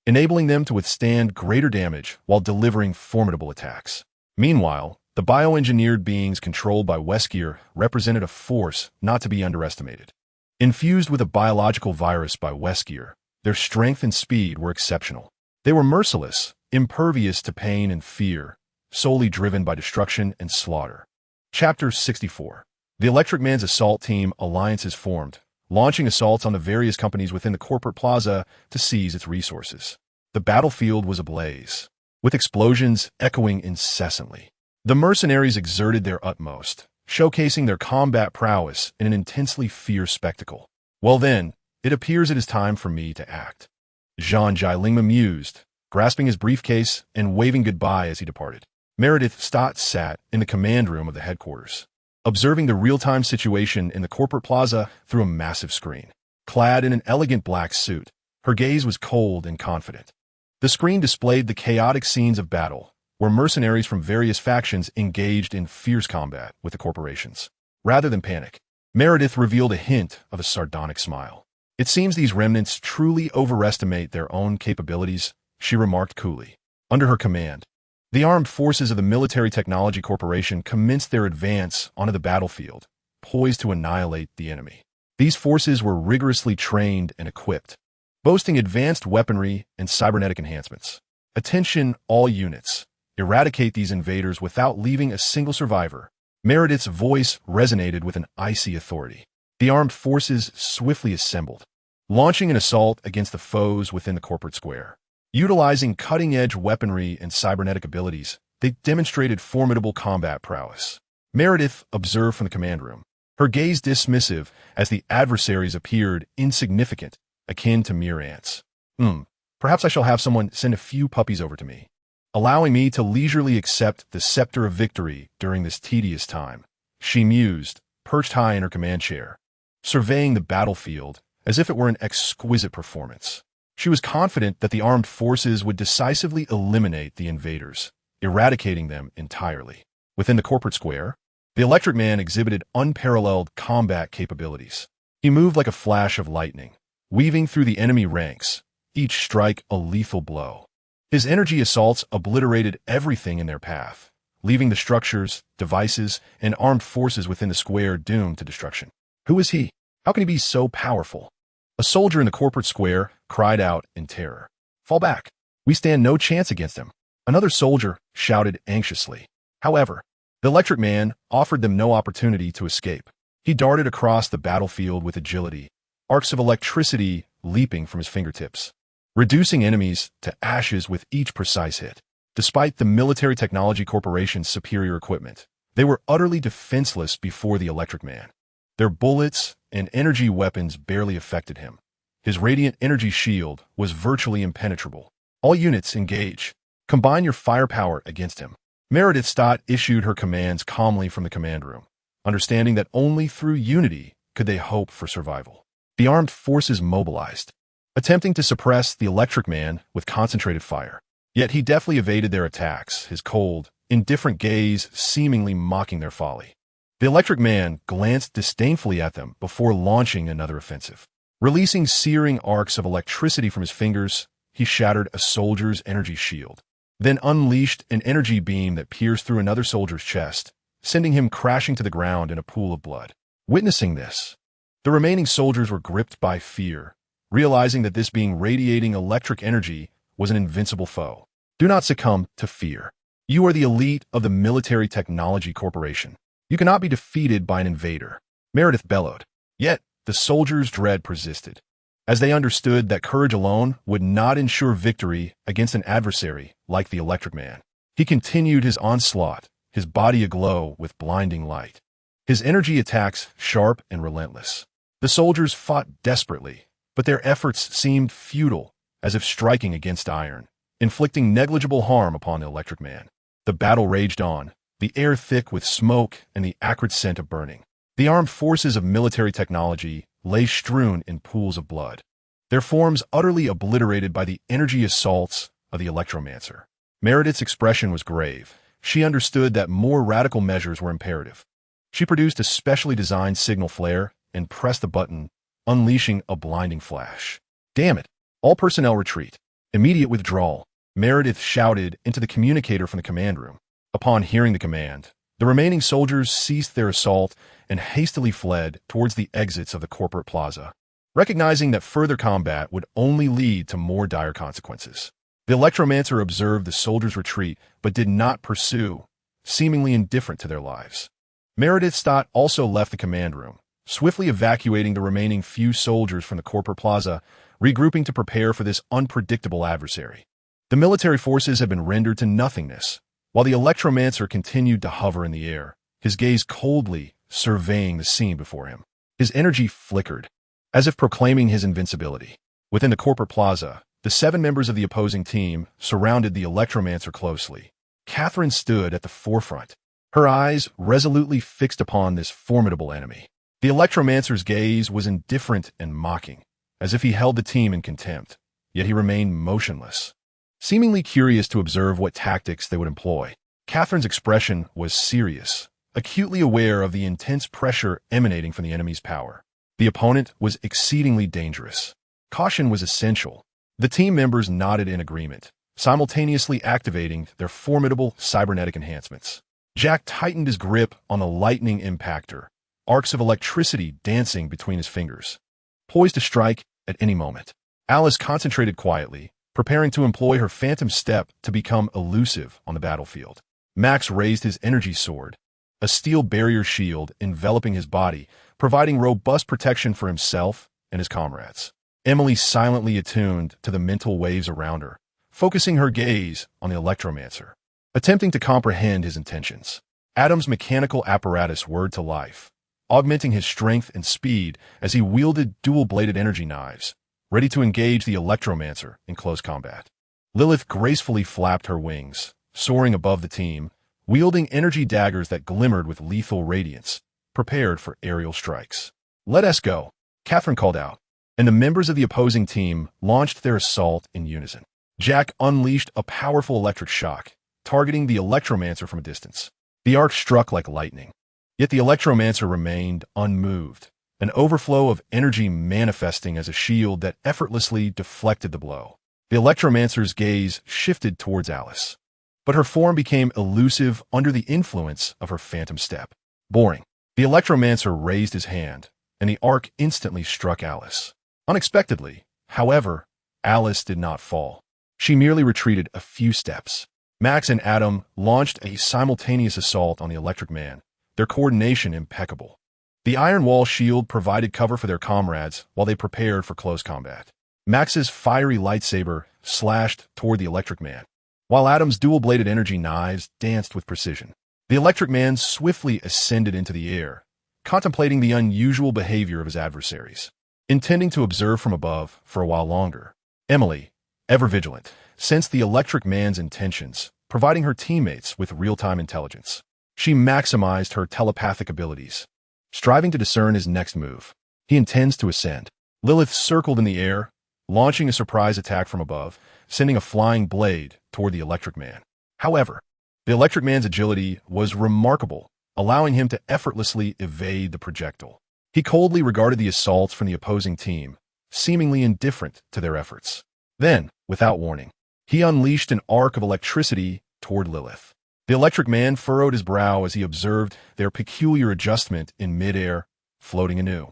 enabling them to withstand greater damage while delivering formidable attacks. Meanwhile, the bioengineered beings controlled by Wesker represented a force not to be underestimated. Infused with a biological virus by Wesker, their strength and speed were exceptional. They were merciless, impervious to pain and fear, solely driven by destruction and slaughter. Chapter 64. The Electric Man's assault team alliance is formed, launching assaults on the various companies within the corporate plaza to seize its resources. The battlefield was ablaze, with explosions echoing incessantly. The mercenaries exerted their utmost, showcasing their combat prowess in an intensely fierce spectacle. Well then, it appears it is time for me to act. Jean Jilingma mused, grasping his briefcase and waving goodbye as he departed. Meredith Stott sat in the command room of the headquarters, observing the real-time situation in the corporate plaza through a massive screen. Clad in an elegant black suit, her gaze was cold and confident. The screen displayed the chaotic scenes of battle, where mercenaries from various factions engaged in fierce combat with the corporations. Rather than panic, Meredith revealed a hint of a sardonic smile. It seems these remnants truly overestimate their own capabilities, she remarked coolly. Under her command, the armed forces of the Military Technology Corporation commenced their advance onto the battlefield, poised to annihilate the enemy. These forces were rigorously trained and equipped, boasting advanced weaponry and cybernetic enhancements. Attention, all units. Eradicate these invaders without leaving a single survivor. Meredith's voice resonated with an icy authority. The armed forces swiftly assembled, launching an assault against the foes within the corporate square. Utilizing cutting-edge weaponry and cybernetic abilities, they demonstrated formidable combat prowess. Meredith observed from the command room, her gaze dismissive as the adversaries appeared insignificant, akin to mere ants. Perhaps I shall have someone send a few puppies over to me, allowing me to leisurely accept the scepter of victory during this tedious time, she mused, perched high in her command chair, surveying the battlefield as if it were an exquisite performance. She was confident that the armed forces would decisively eliminate the invaders, eradicating them entirely. Within the corporate square, the Electric Man exhibited unparalleled combat capabilities. He moved like a flash of lightning, weaving through the enemy ranks, each strike a lethal blow. His energy assaults obliterated everything in their path, leaving the structures, devices, and armed forces within the square doomed to destruction. Who is he? How can he be so powerful? A soldier in the corporate square cried out in terror. Fall back. We stand no chance against him. Another soldier shouted anxiously. However, the Electric Man offered them no opportunity to escape. He darted across the battlefield with agility, arcs of electricity leaping from his fingertips, reducing enemies to ashes with each precise hit. Despite the Military Technology Corporation's superior equipment, they were utterly defenseless before the Electric Man. Their bullets and energy weapons barely affected him. His radiant energy shield was virtually impenetrable. All units engage. Combine your firepower against him. Meredith Stott issued her commands calmly from the command room, understanding that only through unity could they hope for survival. The armed forces mobilized, attempting to suppress the Electric Man with concentrated fire. Yet he deftly evaded their attacks, his cold, indifferent gaze seemingly mocking their folly. The Electric Man glanced disdainfully at them before launching another offensive. Releasing searing arcs of electricity from his fingers, he shattered a soldier's energy shield, then unleashed an energy beam that pierced through another soldier's chest, sending him crashing to the ground in a pool of blood. Witnessing this, the remaining soldiers were gripped by fear, realizing that this being radiating electric energy was an invincible foe. Do not succumb to fear. You are the elite of the Military Technology Corporation. You cannot be defeated by an invader, Meredith bellowed. Yet, the soldiers' dread persisted, as they understood that courage alone would not ensure victory against an adversary like the Electric Man. He continued his onslaught, his body aglow with blinding light, his energy attacks sharp and relentless. The soldiers fought desperately, but their efforts seemed futile, as if striking against iron, inflicting negligible harm upon the Electric Man. The battle raged on, the air thick with smoke and the acrid scent of burning. The armed forces of military technology lay strewn in pools of blood, their forms utterly obliterated by the energy assaults of the Electromancer. Meredith's expression was grave. She understood that more radical measures were imperative. She produced a specially designed signal flare and pressed the button, unleashing a blinding flash. Damn it! All personnel retreat. Immediate withdrawal. Meredith shouted into the communicator from the command room. Upon hearing the command, the remaining soldiers ceased their assault and hastily fled towards the exits of the corporate plaza, recognizing that further combat would only lead to more dire consequences. The Electromancer observed the soldiers' retreat but did not pursue, seemingly indifferent to their lives. Meredith's thought also left the command room, swiftly evacuating the remaining few soldiers from the corporate plaza, regrouping to prepare for this unpredictable adversary. The military forces had been rendered to nothingness, while the Electromancer continued to hover in the air, his gaze coldly surveying the scene before him. His energy flickered, as if proclaiming his invincibility. Within the corporate plaza, the 7 members of the opposing team surrounded the Electromancer closely. Catherine stood at the forefront, her eyes resolutely fixed upon this formidable enemy. The Electromancer's gaze was indifferent and mocking, as if he held the team in contempt, yet he remained motionless, seemingly curious to observe what tactics they would employ. Catherine's expression was serious, acutely aware of the intense pressure emanating from the enemy's power. The opponent was exceedingly dangerous. Caution was essential. The team members nodded in agreement, simultaneously activating their formidable cybernetic enhancements. Jack tightened his grip on the lightning impactor, arcs of electricity dancing between his fingers, poised to strike at any moment. Alice concentrated quietly, preparing to employ her phantom step to become elusive on the battlefield. Max raised his energy sword, a steel barrier shield enveloping his body, providing robust protection for himself and his comrades. Emily silently attuned to the mental waves around her, focusing her gaze on the Electromancer, attempting to comprehend his intentions. Adam's mechanical apparatus whirred to life, augmenting his strength and speed as he wielded dual-bladed energy knives, ready to engage the Electromancer in close combat. Lilith gracefully flapped her wings, soaring above the team, wielding energy daggers that glimmered with lethal radiance, prepared for aerial strikes. "Let us go," Catherine called out, and the members of the opposing team launched their assault in unison. Jack unleashed a powerful electric shock, targeting the Electromancer from a distance. The arc struck like lightning, yet the Electromancer remained unmoved, an overflow of energy manifesting as a shield that effortlessly deflected the blow. The Electromancer's gaze shifted towards Alice, but her form became elusive under the influence of her phantom step. Boring. The Electromancer raised his hand, and the arc instantly struck Alice. Unexpectedly, however, Alice did not fall. She merely retreated a few steps. Max and Adam launched a simultaneous assault on the Electric Man, their coordination impeccable. The iron wall shield provided cover for their comrades while they prepared for close combat. Max's fiery lightsaber slashed toward the Electric Man, while Adam's dual-bladed energy knives danced with precision. The Electric Man swiftly ascended into the air, contemplating the unusual behavior of his adversaries, intending to observe from above for a while longer. Emily, ever vigilant, sensed the Electric Man's intentions, providing her teammates with real-time intelligence. She maximized her telepathic abilities, striving to discern his next move. He intends to ascend. Lilith circled in the air, launching a surprise attack from above, sending a flying blade toward the Electric Man. However, the Electric Man's agility was remarkable, allowing him to effortlessly evade the projectile. He coldly regarded the assaults from the opposing team, seemingly indifferent to their efforts. Then, without warning, he unleashed an arc of electricity toward Lilith. The Electric Man furrowed his brow as he observed their peculiar adjustment in midair, floating anew.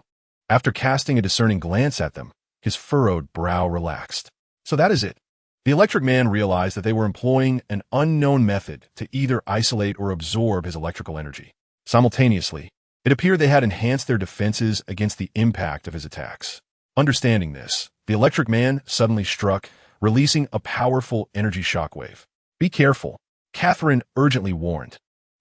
After casting a discerning glance at them, his furrowed brow relaxed. So that is it. The Electric Man realized that they were employing an unknown method to either isolate or absorb his electrical energy. Simultaneously, it appeared they had enhanced their defenses against the impact of his attacks. Understanding this, the Electric Man suddenly struck, releasing a powerful energy shockwave. Be careful, Catherine urgently warned.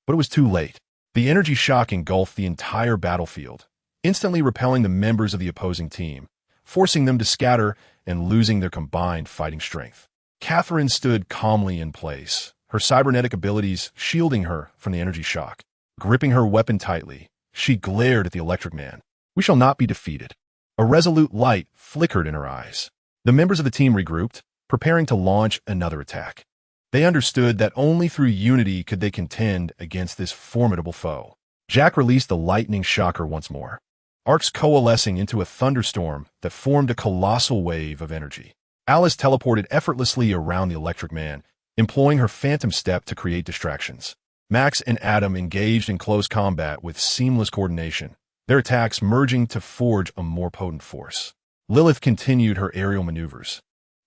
But it was too late. The energy shock engulfed the entire battlefield, instantly repelling the members of the opposing team, forcing them to scatter and losing their combined fighting strength. Catherine stood calmly in place, her cybernetic abilities shielding her from the energy shock. Gripping her weapon tightly, she glared at the Electric Man. We shall not be defeated. A resolute light flickered in her eyes. The members of the team regrouped, preparing to launch another attack. They understood that only through unity could they contend against this formidable foe. Jack released the lightning shocker once more, arcs coalescing into a thunderstorm that formed a colossal wave of energy. Alice teleported effortlessly around the Electric Man, employing her phantom step to create distractions. Max and Adam engaged in close combat with seamless coordination, their attacks merging to forge a more potent force. Lilith continued her aerial maneuvers,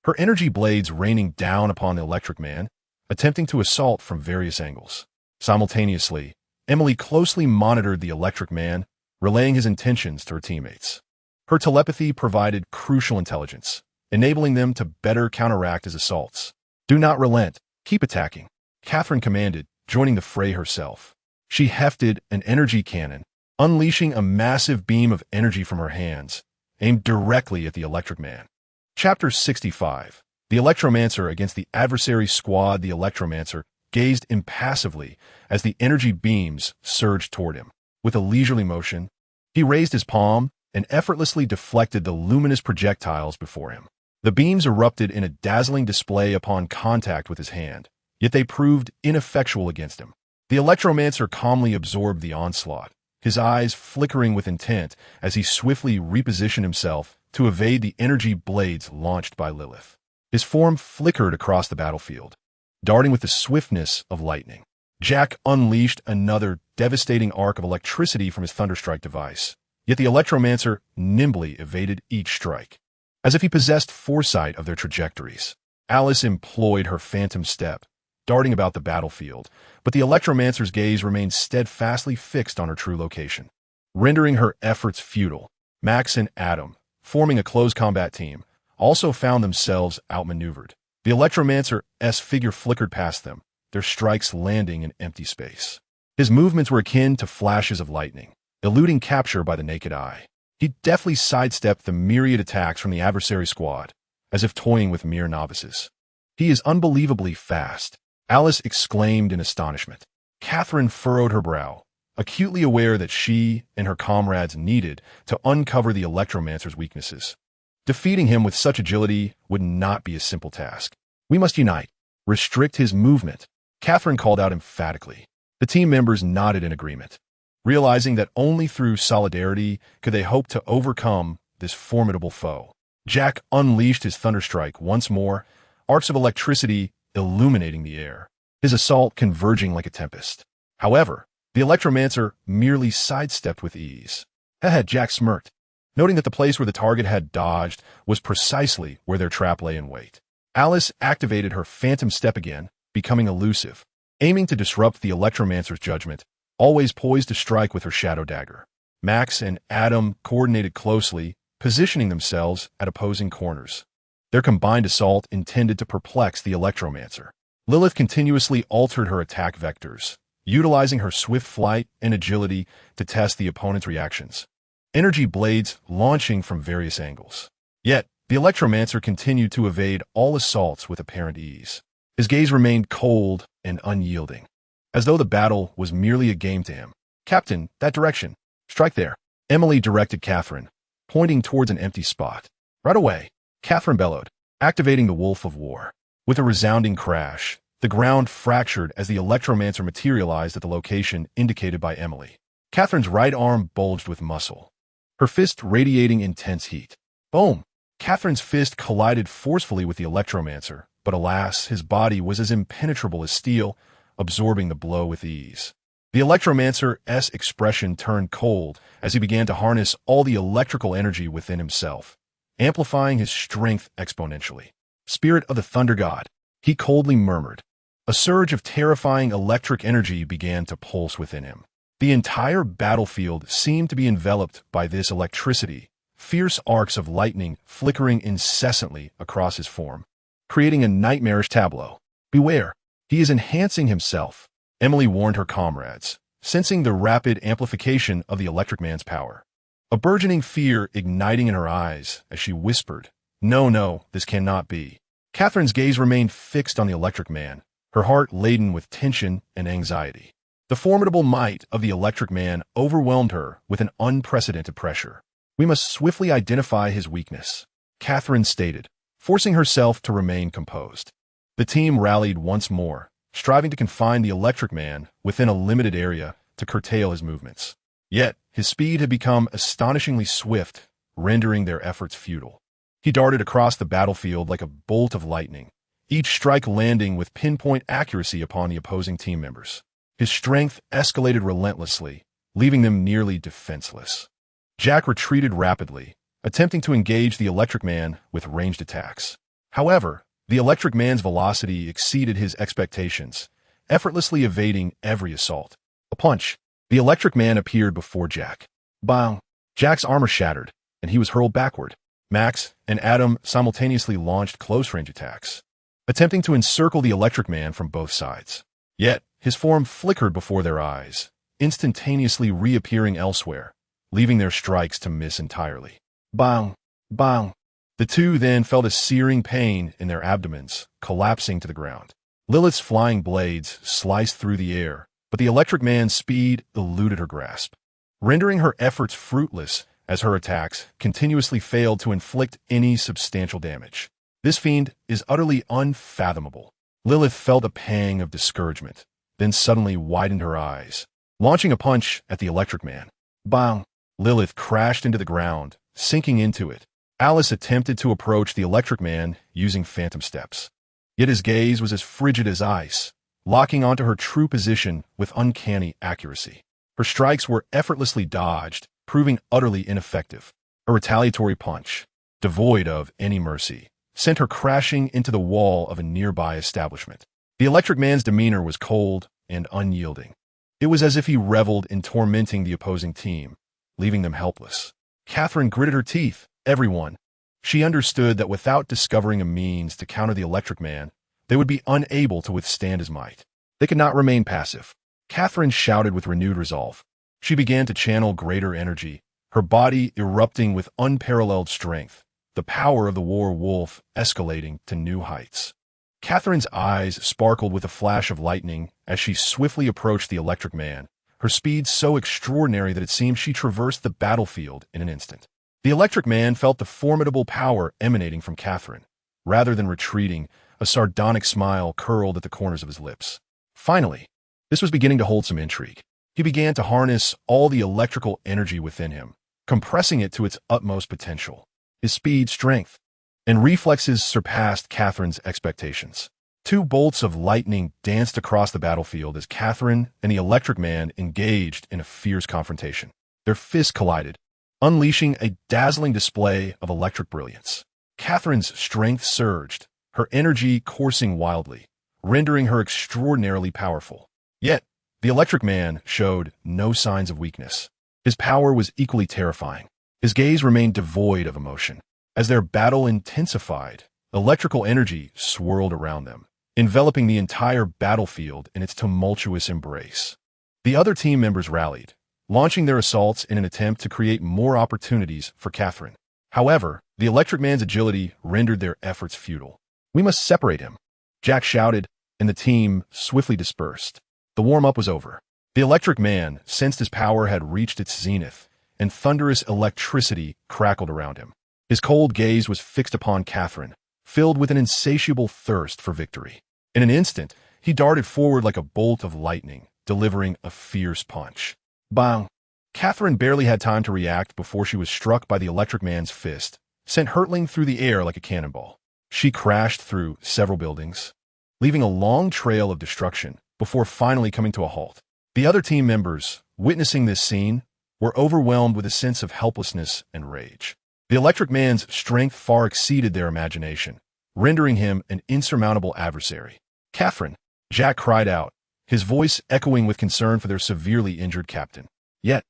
her energy blades raining down upon the Electric Man, attempting to assault from various angles. Simultaneously, Emily closely monitored the Electric Man, relaying his intentions to her teammates. Her telepathy provided crucial intelligence, enabling them to better counteract his assaults. Do not relent, keep attacking, Catherine commanded, joining the fray herself. She hefted an energy cannon, unleashing a massive beam of energy from her hands, aimed directly at the Electric Man. Chapter 65. The Electromancer against the adversary squad. The Electromancer gazed impassively as the energy beams surged toward him. With a leisurely motion, he raised his palm and effortlessly deflected the luminous projectiles before him. The beams erupted in a dazzling display upon contact with his hand, yet they proved ineffectual against him. The Electromancer calmly absorbed the onslaught, his eyes flickering with intent as he swiftly repositioned himself to evade the energy blades launched by Lilith. His form flickered across the battlefield, darting with the swiftness of lightning. Jack unleashed another devastating arc of electricity from his Thunderstrike device, yet the Electromancer nimbly evaded each strike, as if he possessed foresight of their trajectories. Alice employed her phantom step, darting about the battlefield, but the Electromancer's gaze remained steadfastly fixed on her true location, rendering her efforts futile. Max and Adam, forming a close combat team, also found themselves outmaneuvered. The Electromancer's figure flickered past them, their strikes landing in empty space. His movements were akin to flashes of lightning, eluding capture by the naked eye. He deftly sidestepped the myriad attacks from the adversary squad, as if toying with mere novices. He is unbelievably fast, Alice exclaimed in astonishment. Catherine furrowed her brow, acutely aware that she and her comrades needed to uncover the Electromancer's weaknesses. Defeating him with such agility would not be a simple task. We must unite, restrict his movement, Catherine called out emphatically. The team members nodded in agreement, realizing that only through solidarity could they hope to overcome this formidable foe. Jack unleashed his Thunderstrike once more, arcs of electricity illuminating the air, his assault converging like a tempest. However, the Electromancer merely sidestepped with ease. Jack smirked, noting that the place where the target had dodged was precisely where their trap lay in wait. Alice activated her phantom step again, becoming elusive, aiming to disrupt the Electromancer's judgment, always poised to strike with her shadow dagger. Max and Adam coordinated closely, positioning themselves at opposing corners, their combined assault intended to perplex the Electromancer. Lilith continuously altered her attack vectors, utilizing her swift flight and agility to test the opponent's reactions, energy blades launching from various angles. Yet, the Electromancer continued to evade all assaults with apparent ease. His gaze remained cold and unyielding, as though the battle was merely a game to him. Captain, that direction. Strike there, Emily directed Catherine, pointing towards an empty spot. Right away, Catherine bellowed, activating the Wolf of War. With a resounding crash, the ground fractured as the electromancer materialized at the location indicated by Emily. Catherine's right arm bulged with muscle, her fist radiating intense heat. Boom! Catherine's fist collided forcefully with the electromancer, but alas, his body was as impenetrable as steel, absorbing the blow with ease. The electromancer's expression turned cold as he began to harness all the electrical energy within himself, amplifying his strength exponentially. Spirit of the Thunder God, he coldly murmured. A surge of terrifying electric energy began to pulse within him. The entire battlefield seemed to be enveloped by this electricity, fierce arcs of lightning flickering incessantly across his form, creating a nightmarish tableau. Beware, he is enhancing himself, Emily warned her comrades, sensing the rapid amplification of the electric man's power. A burgeoning fear igniting in her eyes as she whispered, No, this cannot be. Catherine's gaze remained fixed on the electric man, her heart laden with tension and anxiety. The formidable might of the electric man overwhelmed her with an unprecedented pressure. We must swiftly identify his weakness, Catherine stated, forcing herself to remain composed. The team rallied once more, striving to confine the electric man within a limited area to curtail his movements. Yet, his speed had become astonishingly swift, rendering their efforts futile. He darted across the battlefield like a bolt of lightning, each strike landing with pinpoint accuracy upon the opposing team members. His strength escalated relentlessly, leaving them nearly defenseless. Jack retreated rapidly, attempting to engage the electric man with ranged attacks. However, the electric man's velocity exceeded his expectations, effortlessly evading every assault. A punch. The electric man appeared before Jack. Bang! Jack's armor shattered, and he was hurled backward. Max and Adam simultaneously launched close-range attacks, attempting to encircle the electric man from both sides. Yet, his form flickered before their eyes, instantaneously reappearing elsewhere, leaving their strikes to miss entirely. Bang! Bang! The two then felt a searing pain in their abdomens, collapsing to the ground. Lilith's flying blades sliced through the air, but the electric man's speed eluded her grasp, rendering her efforts fruitless as her attacks continuously failed to inflict any substantial damage. This fiend is utterly unfathomable. Lilith felt a pang of discouragement, then suddenly widened her eyes, launching a punch at the electric man. Bang! Lilith crashed into the ground, sinking into it. Alice attempted to approach the electric man using phantom steps. Yet his gaze was as frigid as ice, locking onto her true position with uncanny accuracy. Her strikes were effortlessly dodged, proving utterly ineffective. A retaliatory punch, devoid of any mercy, sent her crashing into the wall of a nearby establishment. The electric man's demeanor was cold and unyielding. It was as if he reveled in tormenting the opposing team, leaving them helpless. Catherine gritted her teeth. Everyone. She understood that without discovering a means to counter the electric man, they would be unable to withstand his might. They could not remain passive. Catherine shouted with renewed resolve. She began to channel greater energy, her body erupting with unparalleled strength, the power of the war wolf escalating to new heights. Catherine's eyes sparkled with a flash of lightning as she swiftly approached the electric man, her speed so extraordinary that it seemed she traversed the battlefield in an instant. The electric man felt the formidable power emanating from Catherine. Rather than retreating, a sardonic smile curled at the corners of his lips. Finally, this was beginning to hold some intrigue. He began to harness all the electrical energy within him, compressing it to its utmost potential. His speed, strength, and reflexes surpassed Catherine's expectations. Two bolts of lightning danced across the battlefield as Catherine and the electric man engaged in a fierce confrontation. Their fists collided, unleashing a dazzling display of electric brilliance. Catherine's strength surged, her energy coursing wildly, rendering her extraordinarily powerful. Yet, the electric man showed no signs of weakness. His power was equally terrifying. His gaze remained devoid of emotion. As their battle intensified, electrical energy swirled around them, enveloping the entire battlefield in its tumultuous embrace. The other team members rallied, launching their assaults in an attempt to create more opportunities for Catherine. However, the electric man's agility rendered their efforts futile. "We must separate him," Jack shouted, and the team swiftly dispersed. The warm-up was over. The electric man sensed his power had reached its zenith, and thunderous electricity crackled around him. His cold gaze was fixed upon Catherine, filled with an insatiable thirst for victory. In an instant, he darted forward like a bolt of lightning, delivering a fierce punch. Bang! Catherine barely had time to react before she was struck by the electric man's fist, sent hurtling through the air like a cannonball. She crashed through several buildings, leaving a long trail of destruction before finally coming to a halt. The other team members, witnessing this scene, were overwhelmed with a sense of helplessness and rage. The electric man's strength far exceeded their imagination, rendering him an insurmountable adversary. "Catherine!" Jack cried out, his voice echoing with concern for their severely injured captain. Yet,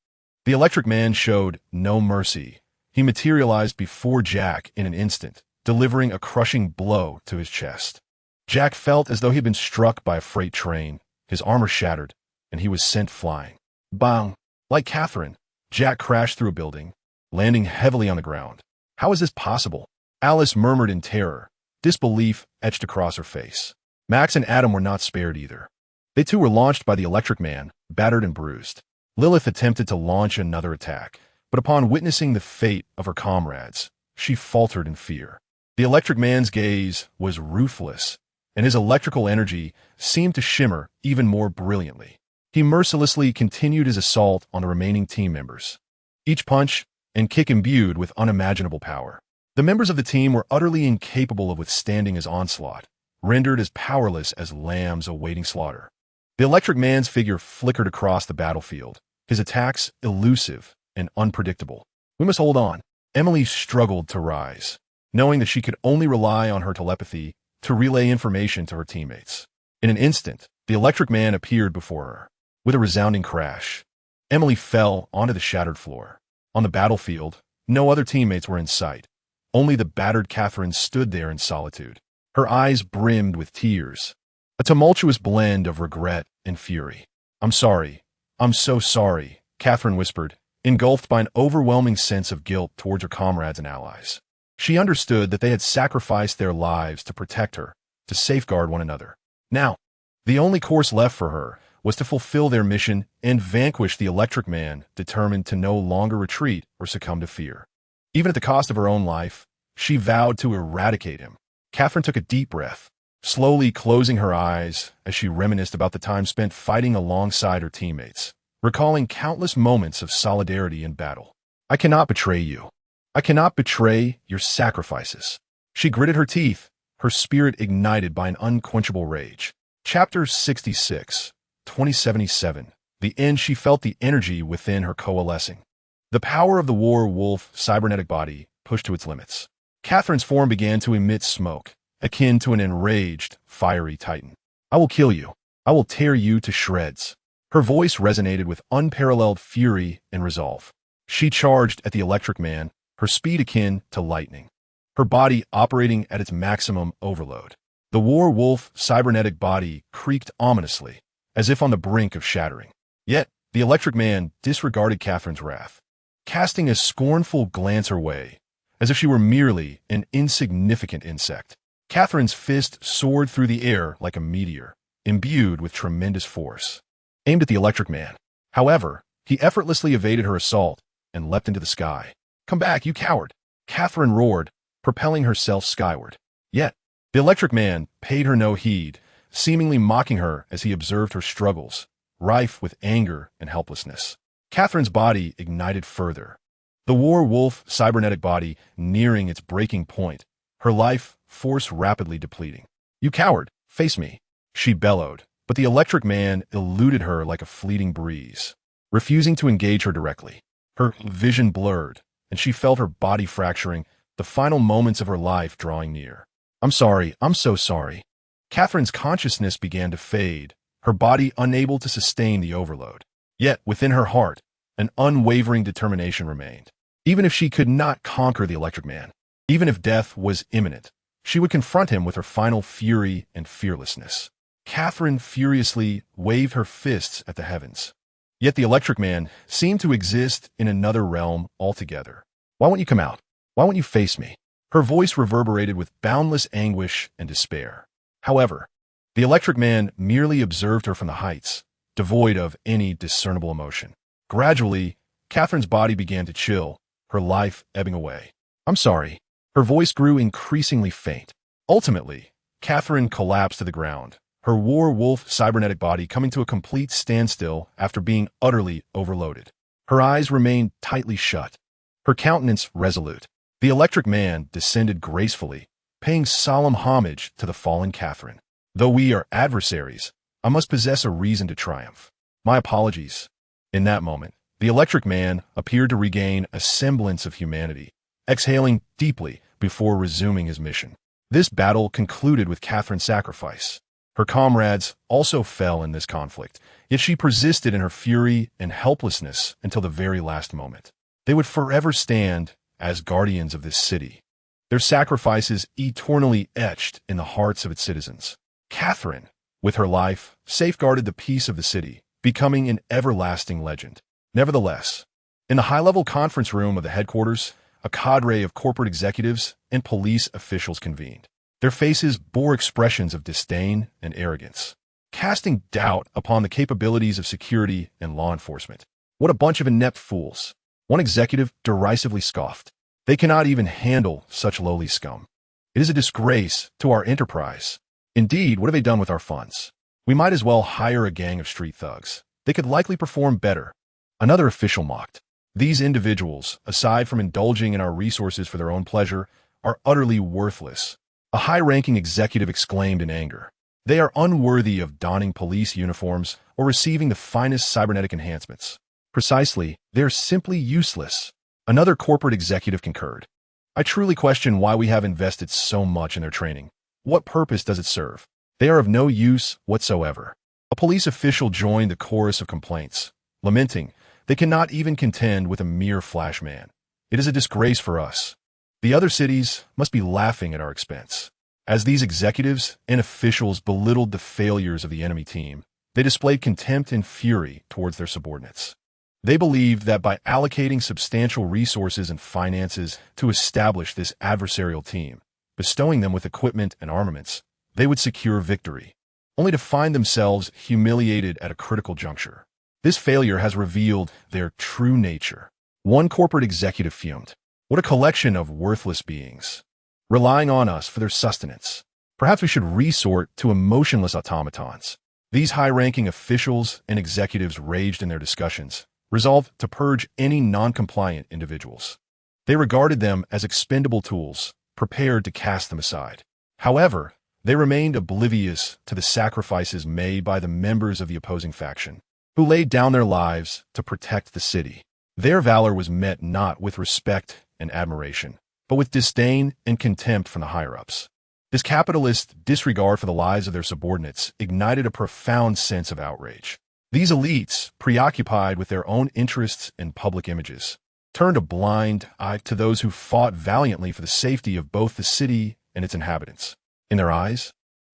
the electric man showed no mercy. He materialized before Jack in an instant, delivering a crushing blow to his chest. Jack felt as though he had been struck by a freight train, his armor shattered, and he was sent flying. Bang! Like Catherine, Jack crashed through a building, landing heavily on the ground. How is this possible? Alice murmured in terror, disbelief etched across her face. Max and Adam were not spared either. They too were launched by the electric man, battered and bruised. Lilith attempted to launch another attack, but upon witnessing the fate of her comrades, she faltered in fear. The electric man's gaze was ruthless, and his electrical energy seemed to shimmer even more brilliantly. He mercilessly continued his assault on the remaining team members, each punch and kick imbued with unimaginable power. The members of the team were utterly incapable of withstanding his onslaught, rendered as powerless as lambs awaiting slaughter. The electric man's figure flickered across the battlefield, his attacks elusive and unpredictable. "We must hold on." Emily struggled to rise, knowing that she could only rely on her telepathy to relay information to her teammates. In an instant, the electric man appeared before her. With a resounding crash, Emily fell onto the shattered floor. On the battlefield, no other teammates were in sight. Only the battered Catherine stood there in solitude. Her eyes brimmed with tears, a tumultuous blend of regret and fury. "I'm sorry. I'm so sorry," Catherine whispered, engulfed by an overwhelming sense of guilt towards her comrades and allies. She understood that they had sacrificed their lives to protect her, to safeguard one another. Now, the only course left for her was to fulfill their mission and vanquish the electric man, determined to no longer retreat or succumb to fear. Even at the cost of her own life, she vowed to eradicate him. Catherine took a deep breath, slowly closing her eyes as she reminisced about the time spent fighting alongside her teammates, recalling countless moments of solidarity in battle. "I cannot betray you. I cannot betray your sacrifices." She gritted her teeth, her spirit ignited by an unquenchable rage. Chapter 66, 2077. The end. She felt the energy within her coalescing. The power of the war wolf cybernetic body pushed to its limits. Catherine's form began to emit smoke, akin to an enraged, fiery titan. "I will kill you. I will tear you to shreds." Her voice resonated with unparalleled fury and resolve. She charged at the electric man, her speed akin to lightning, her body operating at its maximum overload. The war wolf cybernetic body creaked ominously, as if on the brink of shattering. Yet, the electric man disregarded Catherine's wrath, casting a scornful glance her way, as if she were merely an insignificant insect. Catherine's fist soared through the air like a meteor, imbued with tremendous force, aimed at the electric man. However, he effortlessly evaded her assault and leapt into the sky. "Come back, you coward!" Catherine roared, propelling herself skyward. Yet, the electric man paid her no heed, seemingly mocking her as he observed her struggles, rife with anger and helplessness. Catherine's body ignited further, the war wolf cybernetic body nearing its breaking point, her life force rapidly depleting. "You coward, face me!" she bellowed, but the electric man eluded her like a fleeting breeze, refusing to engage her directly. Her vision blurred, and she felt her body fracturing, the final moments of her life drawing near. "I'm sorry, I'm so sorry." Catherine's consciousness began to fade, her body unable to sustain the overload. Yet, within her heart, an unwavering determination remained. Even if she could not conquer the electric man, even if death was imminent, she would confront him with her final fury and fearlessness. Catherine furiously waved her fists at the heavens. Yet the electric man seemed to exist in another realm altogether. "Why won't you come out? Why won't you face me?" Her voice reverberated with boundless anguish and despair. However, the electric man merely observed her from the heights, devoid of any discernible emotion. Gradually, Catherine's body began to chill, her life ebbing away. I'm sorry. Her voice grew increasingly faint. Ultimately, Catherine collapsed to the ground, her war-wolf cybernetic body coming to a complete standstill after being utterly overloaded. Her eyes remained tightly shut, her countenance resolute. The electric man descended gracefully, paying solemn homage to the fallen Catherine. Though we are adversaries, I must possess a reason to triumph. My apologies. In that moment, the electric man appeared to regain a semblance of humanity, exhaling deeply before resuming his mission. This battle concluded with Catherine's sacrifice. Her comrades also fell in this conflict, yet she persisted in her fury and helplessness until the very last moment. They would forever stand as guardians of this city, their sacrifices eternally etched in the hearts of its citizens. Catherine, with her life, safeguarded the peace of the city, becoming an everlasting legend. Nevertheless, in the high-level conference room of the headquarters, a cadre of corporate executives and police officials convened. Their faces bore expressions of disdain and arrogance, casting doubt upon the capabilities of security and law enforcement. What a bunch of inept fools. One executive derisively scoffed. They cannot even handle such lowly scum. It is a disgrace to our enterprise. Indeed, what have they done with our funds? We might as well hire a gang of street thugs. They could likely perform better. Another official mocked. These individuals, aside from indulging in our resources for their own pleasure, are utterly worthless. A high-ranking executive exclaimed in anger. They are unworthy of donning police uniforms or receiving the finest cybernetic enhancements. Precisely, they are simply useless. Another corporate executive concurred. I truly question why we have invested so much in their training. What purpose does it serve? They are of no use whatsoever. A police official joined the chorus of complaints, lamenting, they cannot even contend with a mere flash man. It is a disgrace for us. The other cities must be laughing at our expense. As these executives and officials belittled the failures of the enemy team, they displayed contempt and fury towards their subordinates. They believed that by allocating substantial resources and finances to establish this adversarial team, bestowing them with equipment and armaments, they would secure victory, only to find themselves humiliated at a critical juncture. This failure has revealed their true nature. One corporate executive fumed. What a collection of worthless beings, relying on us for their sustenance. Perhaps we should resort to emotionless automatons. These high-ranking officials and executives raged in their discussions, resolved to purge any non-compliant individuals. They regarded them as expendable tools, prepared to cast them aside. However, they remained oblivious to the sacrifices made by the members of the opposing faction, who laid down their lives to protect the city. Their valor was met not with respect and admiration, but with disdain and contempt from the higher-ups. This capitalist disregard for the lives of their subordinates ignited a profound sense of outrage. These elites, preoccupied with their own interests and public images, turned a blind eye to those who fought valiantly for the safety of both the city and its inhabitants. In their eyes,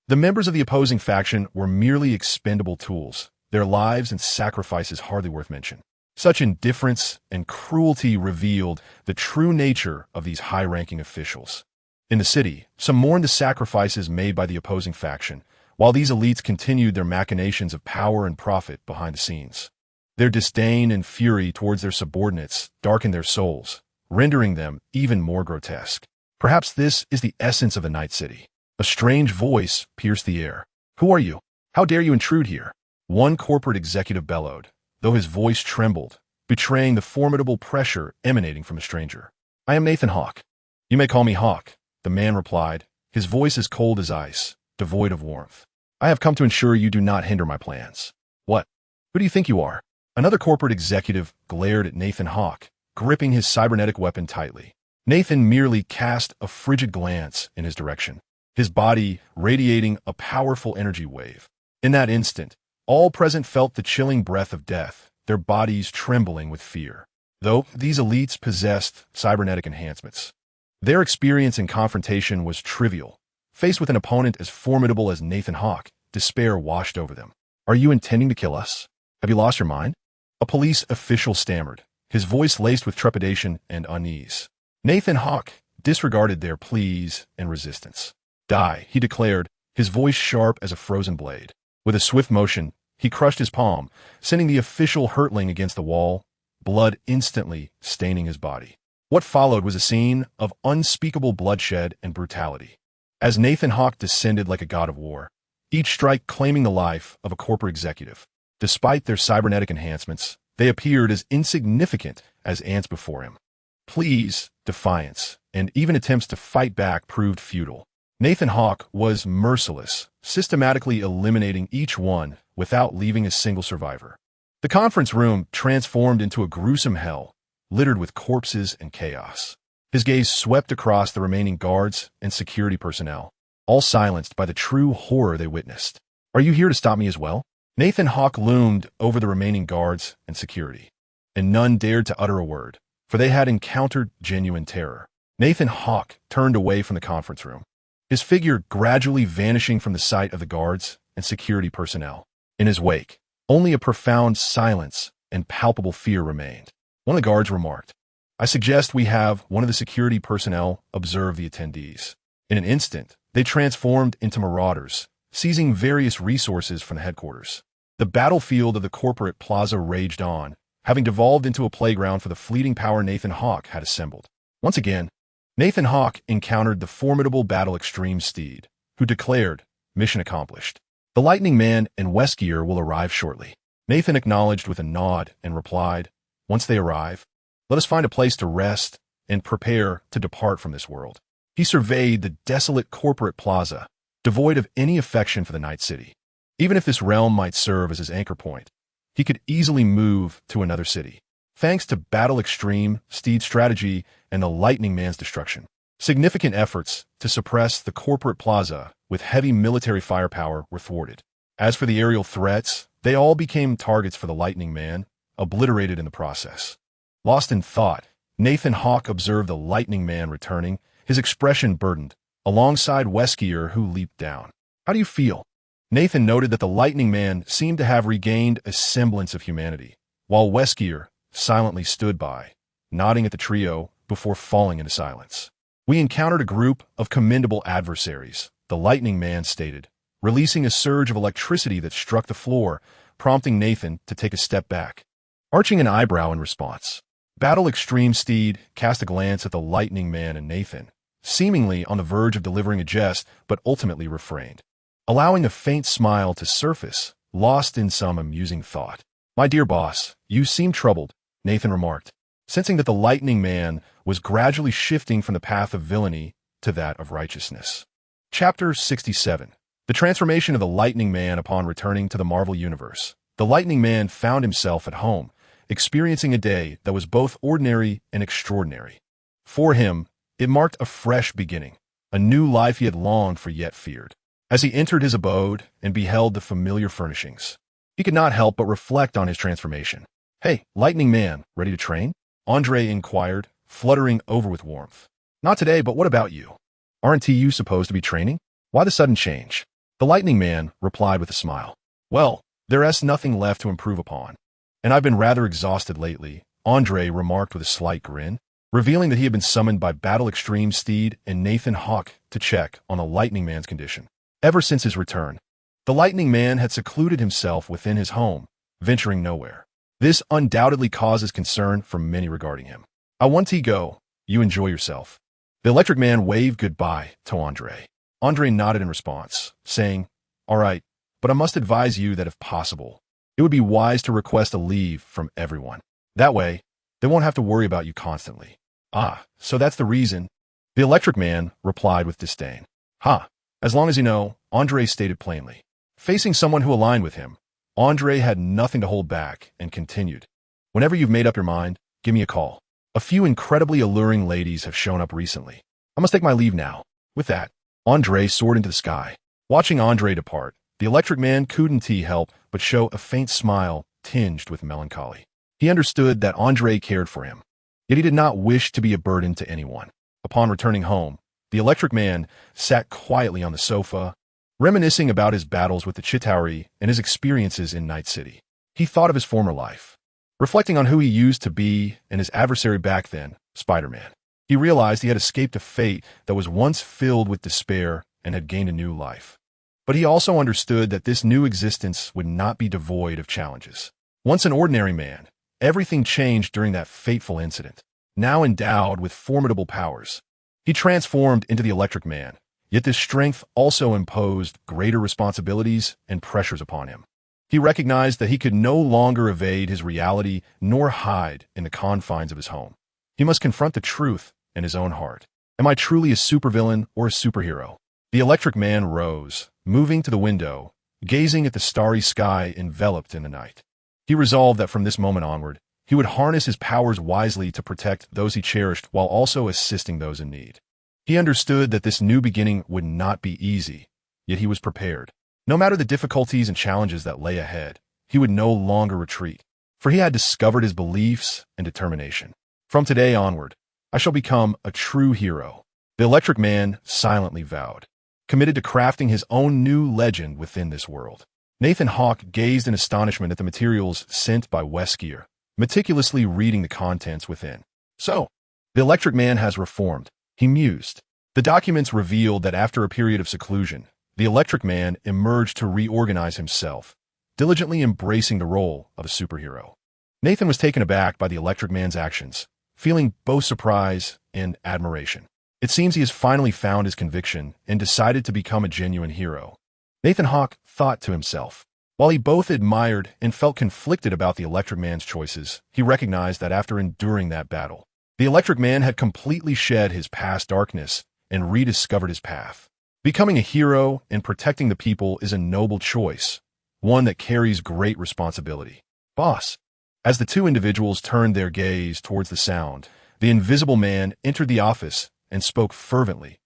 the members of the opposing faction were merely expendable tools, their lives and sacrifices hardly worth mention. Such indifference and cruelty revealed the true nature of these high-ranking officials. In the city, some mourned the sacrifices made by the opposing faction, while these elites continued their machinations of power and profit behind the scenes. Their disdain and fury towards their subordinates darkened their souls, rendering them even more grotesque. Perhaps this is the essence of the Night City. A strange voice pierced the air. Who are you? How dare you intrude here? One corporate executive bellowed, though his voice trembled, betraying the formidable pressure emanating from a stranger. I am Nathan Hawk. You may call me Hawk, the man replied, his voice as cold as ice, devoid of warmth. I have come to ensure you do not hinder my plans. What? Who do you think you are? Another corporate executive glared at Nathan Hawk, gripping his cybernetic weapon tightly. Nathan merely cast a frigid glance in his direction, his body radiating a powerful energy wave. In that instant, all present felt the chilling breath of death, their bodies trembling with fear. Though these elites possessed cybernetic enhancements, their experience in confrontation was trivial. Faced with an opponent as formidable as Nathan Hawk, despair washed over them. Are you intending to kill us? Have you lost your mind? A police official stammered, his voice laced with trepidation and unease. Nathan Hawk disregarded their pleas and resistance. Die, he declared, his voice sharp as a frozen blade. With a swift motion, he crushed his palm, sending the official hurtling against the wall, blood instantly staining his body. What followed was a scene of unspeakable bloodshed and brutality. As Nathan Hawke descended like a god of war, each strike claiming the life of a corporate executive. Despite their cybernetic enhancements, they appeared as insignificant as ants before him. Pleas, defiance, and even attempts to fight back proved futile. Nathan Hawke was merciless, systematically eliminating each one without leaving a single survivor. The conference room transformed into a gruesome hell, littered with corpses and chaos. His gaze swept across the remaining guards and security personnel, all silenced by the true horror they witnessed. "Are you here to stop me as well?" Nathan Hawke loomed over the remaining guards and security, and none dared to utter a word, for they had encountered genuine terror. Nathan Hawke turned away from the conference room, his figure gradually vanishing from the sight of the guards and security personnel. In his wake, only a profound silence and palpable fear remained. One of the guards remarked, "I suggest we have one of the security personnel observe the attendees." In an instant, they transformed into marauders, seizing various resources from the headquarters. The battlefield of the corporate plaza raged on, having devolved into a playground for the fleeting power Nathan Hawke had assembled. Once again, Nathan Hawke encountered the formidable Battle Extreme Steed, who declared, "Mission accomplished. The Lightning Man and Wesker will arrive shortly." Nathan acknowledged with a nod and replied, "Once they arrive, let us find a place to rest and prepare to depart from this world." He surveyed the desolate corporate plaza, devoid of any affection for the Night City. Even if this realm might serve as his anchor point, he could easily move to another city, thanks to Battle Extreme Steed's strategy and the Lightning Man's destruction. Significant efforts to suppress the corporate plaza with heavy military firepower were thwarted. As for the aerial threats, they all became targets for the Lightning Man, obliterated in the process. Lost in thought, Nathan Hawke observed the Lightning Man returning, his expression burdened, alongside Wesker, who leaped down. "How do you feel?" Nathan noted that the Lightning Man seemed to have regained a semblance of humanity, while Wesker silently stood by, nodding at the trio before falling into silence. "We encountered a group of commendable adversaries," the Lightning Man stated, releasing a surge of electricity that struck the floor, prompting Nathan to take a step back. Arching an eyebrow in response, Battle Extreme Steed cast a glance at the Lightning Man and Nathan, seemingly on the verge of delivering a jest, but ultimately refrained, allowing a faint smile to surface, lost in some amusing thought. "My dear boss, you seem troubled," Nathan remarked, sensing that the Lightning Man was gradually shifting from the path of villainy to that of righteousness. Chapter 67. The transformation of the Lightning Man upon returning to the Marvel Universe. The Lightning Man found himself at home, experiencing a day that was both ordinary and extraordinary. For him, it marked a fresh beginning, a new life he had longed for yet feared. As he entered his abode and beheld the familiar furnishings, he could not help but reflect on his transformation. "Hey, Lightning Man, ready to train?" Andre inquired, fluttering over with warmth. "Not today, but what about you? Aren't you supposed to be training? Why the sudden change?" The Lightning Man replied with a smile. "Well, there's nothing left to improve upon, and I've been rather exhausted lately," Andre remarked with a slight grin, revealing that he had been summoned by Battle Extreme Steed and Nathan Hawke to check on the Lightning Man's condition. Ever since his return, the Lightning Man had secluded himself within his home, venturing nowhere. This undoubtedly causes concern for many regarding him. "I want to go. You enjoy yourself." The Electric Man waved goodbye to Andre. Andre nodded in response, saying, "All right, but I must advise you that if possible, it would be wise to request a leave from everyone. That way, they won't have to worry about you constantly." "Ah, so that's the reason," the Electric Man replied with disdain. "Ha, as long as you know," Andre stated plainly. Facing someone who aligned with him, Andre had nothing to hold back and continued, "Whenever you've made up your mind, give me a call. A few incredibly alluring ladies have shown up recently. I must take my leave now." With that, Andre soared into the sky. Watching Andre depart, the Electric Man couldn't help but show a faint smile tinged with melancholy. He understood that Andre cared for him, yet he did not wish to be a burden to anyone. Upon returning home, the Electric Man sat quietly on the sofa, reminiscing about his battles with the Chitauri and his experiences in Night City. He thought of his former life, reflecting on who he used to be and his adversary back then, Spider-Man. He realized he had escaped a fate that was once filled with despair and had gained a new life. But he also understood that this new existence would not be devoid of challenges. Once an ordinary man, everything changed during that fateful incident. now endowed with formidable powers. He transformed into the Electric Man, yet this strength also imposed greater responsibilities and pressures upon him. He recognized that he could no longer evade his reality nor hide in the confines of his home. He must confront the truth in his own heart. Am I truly a supervillain or a superhero? The Electric Man rose, moving to the window, gazing at the starry sky enveloped in the night. He resolved that from this moment onward, he would harness his powers wisely to protect those he cherished while also assisting those in need. He understood that this new beginning would not be easy, yet he was prepared. No matter the difficulties and challenges that lay ahead, he would no longer retreat, for he had discovered his beliefs and determination. From today onward, I shall become a true hero, the Electric Man silently vowed, committed to crafting his own new legend within this world. Nathan Hawke gazed in astonishment at the materials sent by Wesker, meticulously reading the contents within. So, the Electric Man has reformed, he mused. The documents revealed that after a period of seclusion, the Electric Man emerged to reorganize himself, diligently embracing the role of a superhero. Nathan was taken aback by the Electric Man's actions, feeling both surprise and admiration. It seems he has finally found his conviction and decided to become a genuine hero. Nathan Hawke thought to himself. While he both admired and felt conflicted about the Electric Man's choices, he recognized that after enduring that battle, the Electric Man had completely shed his past darkness and rediscovered his path. Becoming a hero and protecting the people is a noble choice, one that carries great responsibility. Boss. As the two individuals turned their gaze towards the sound, the Invisible Man entered the office and spoke fervently.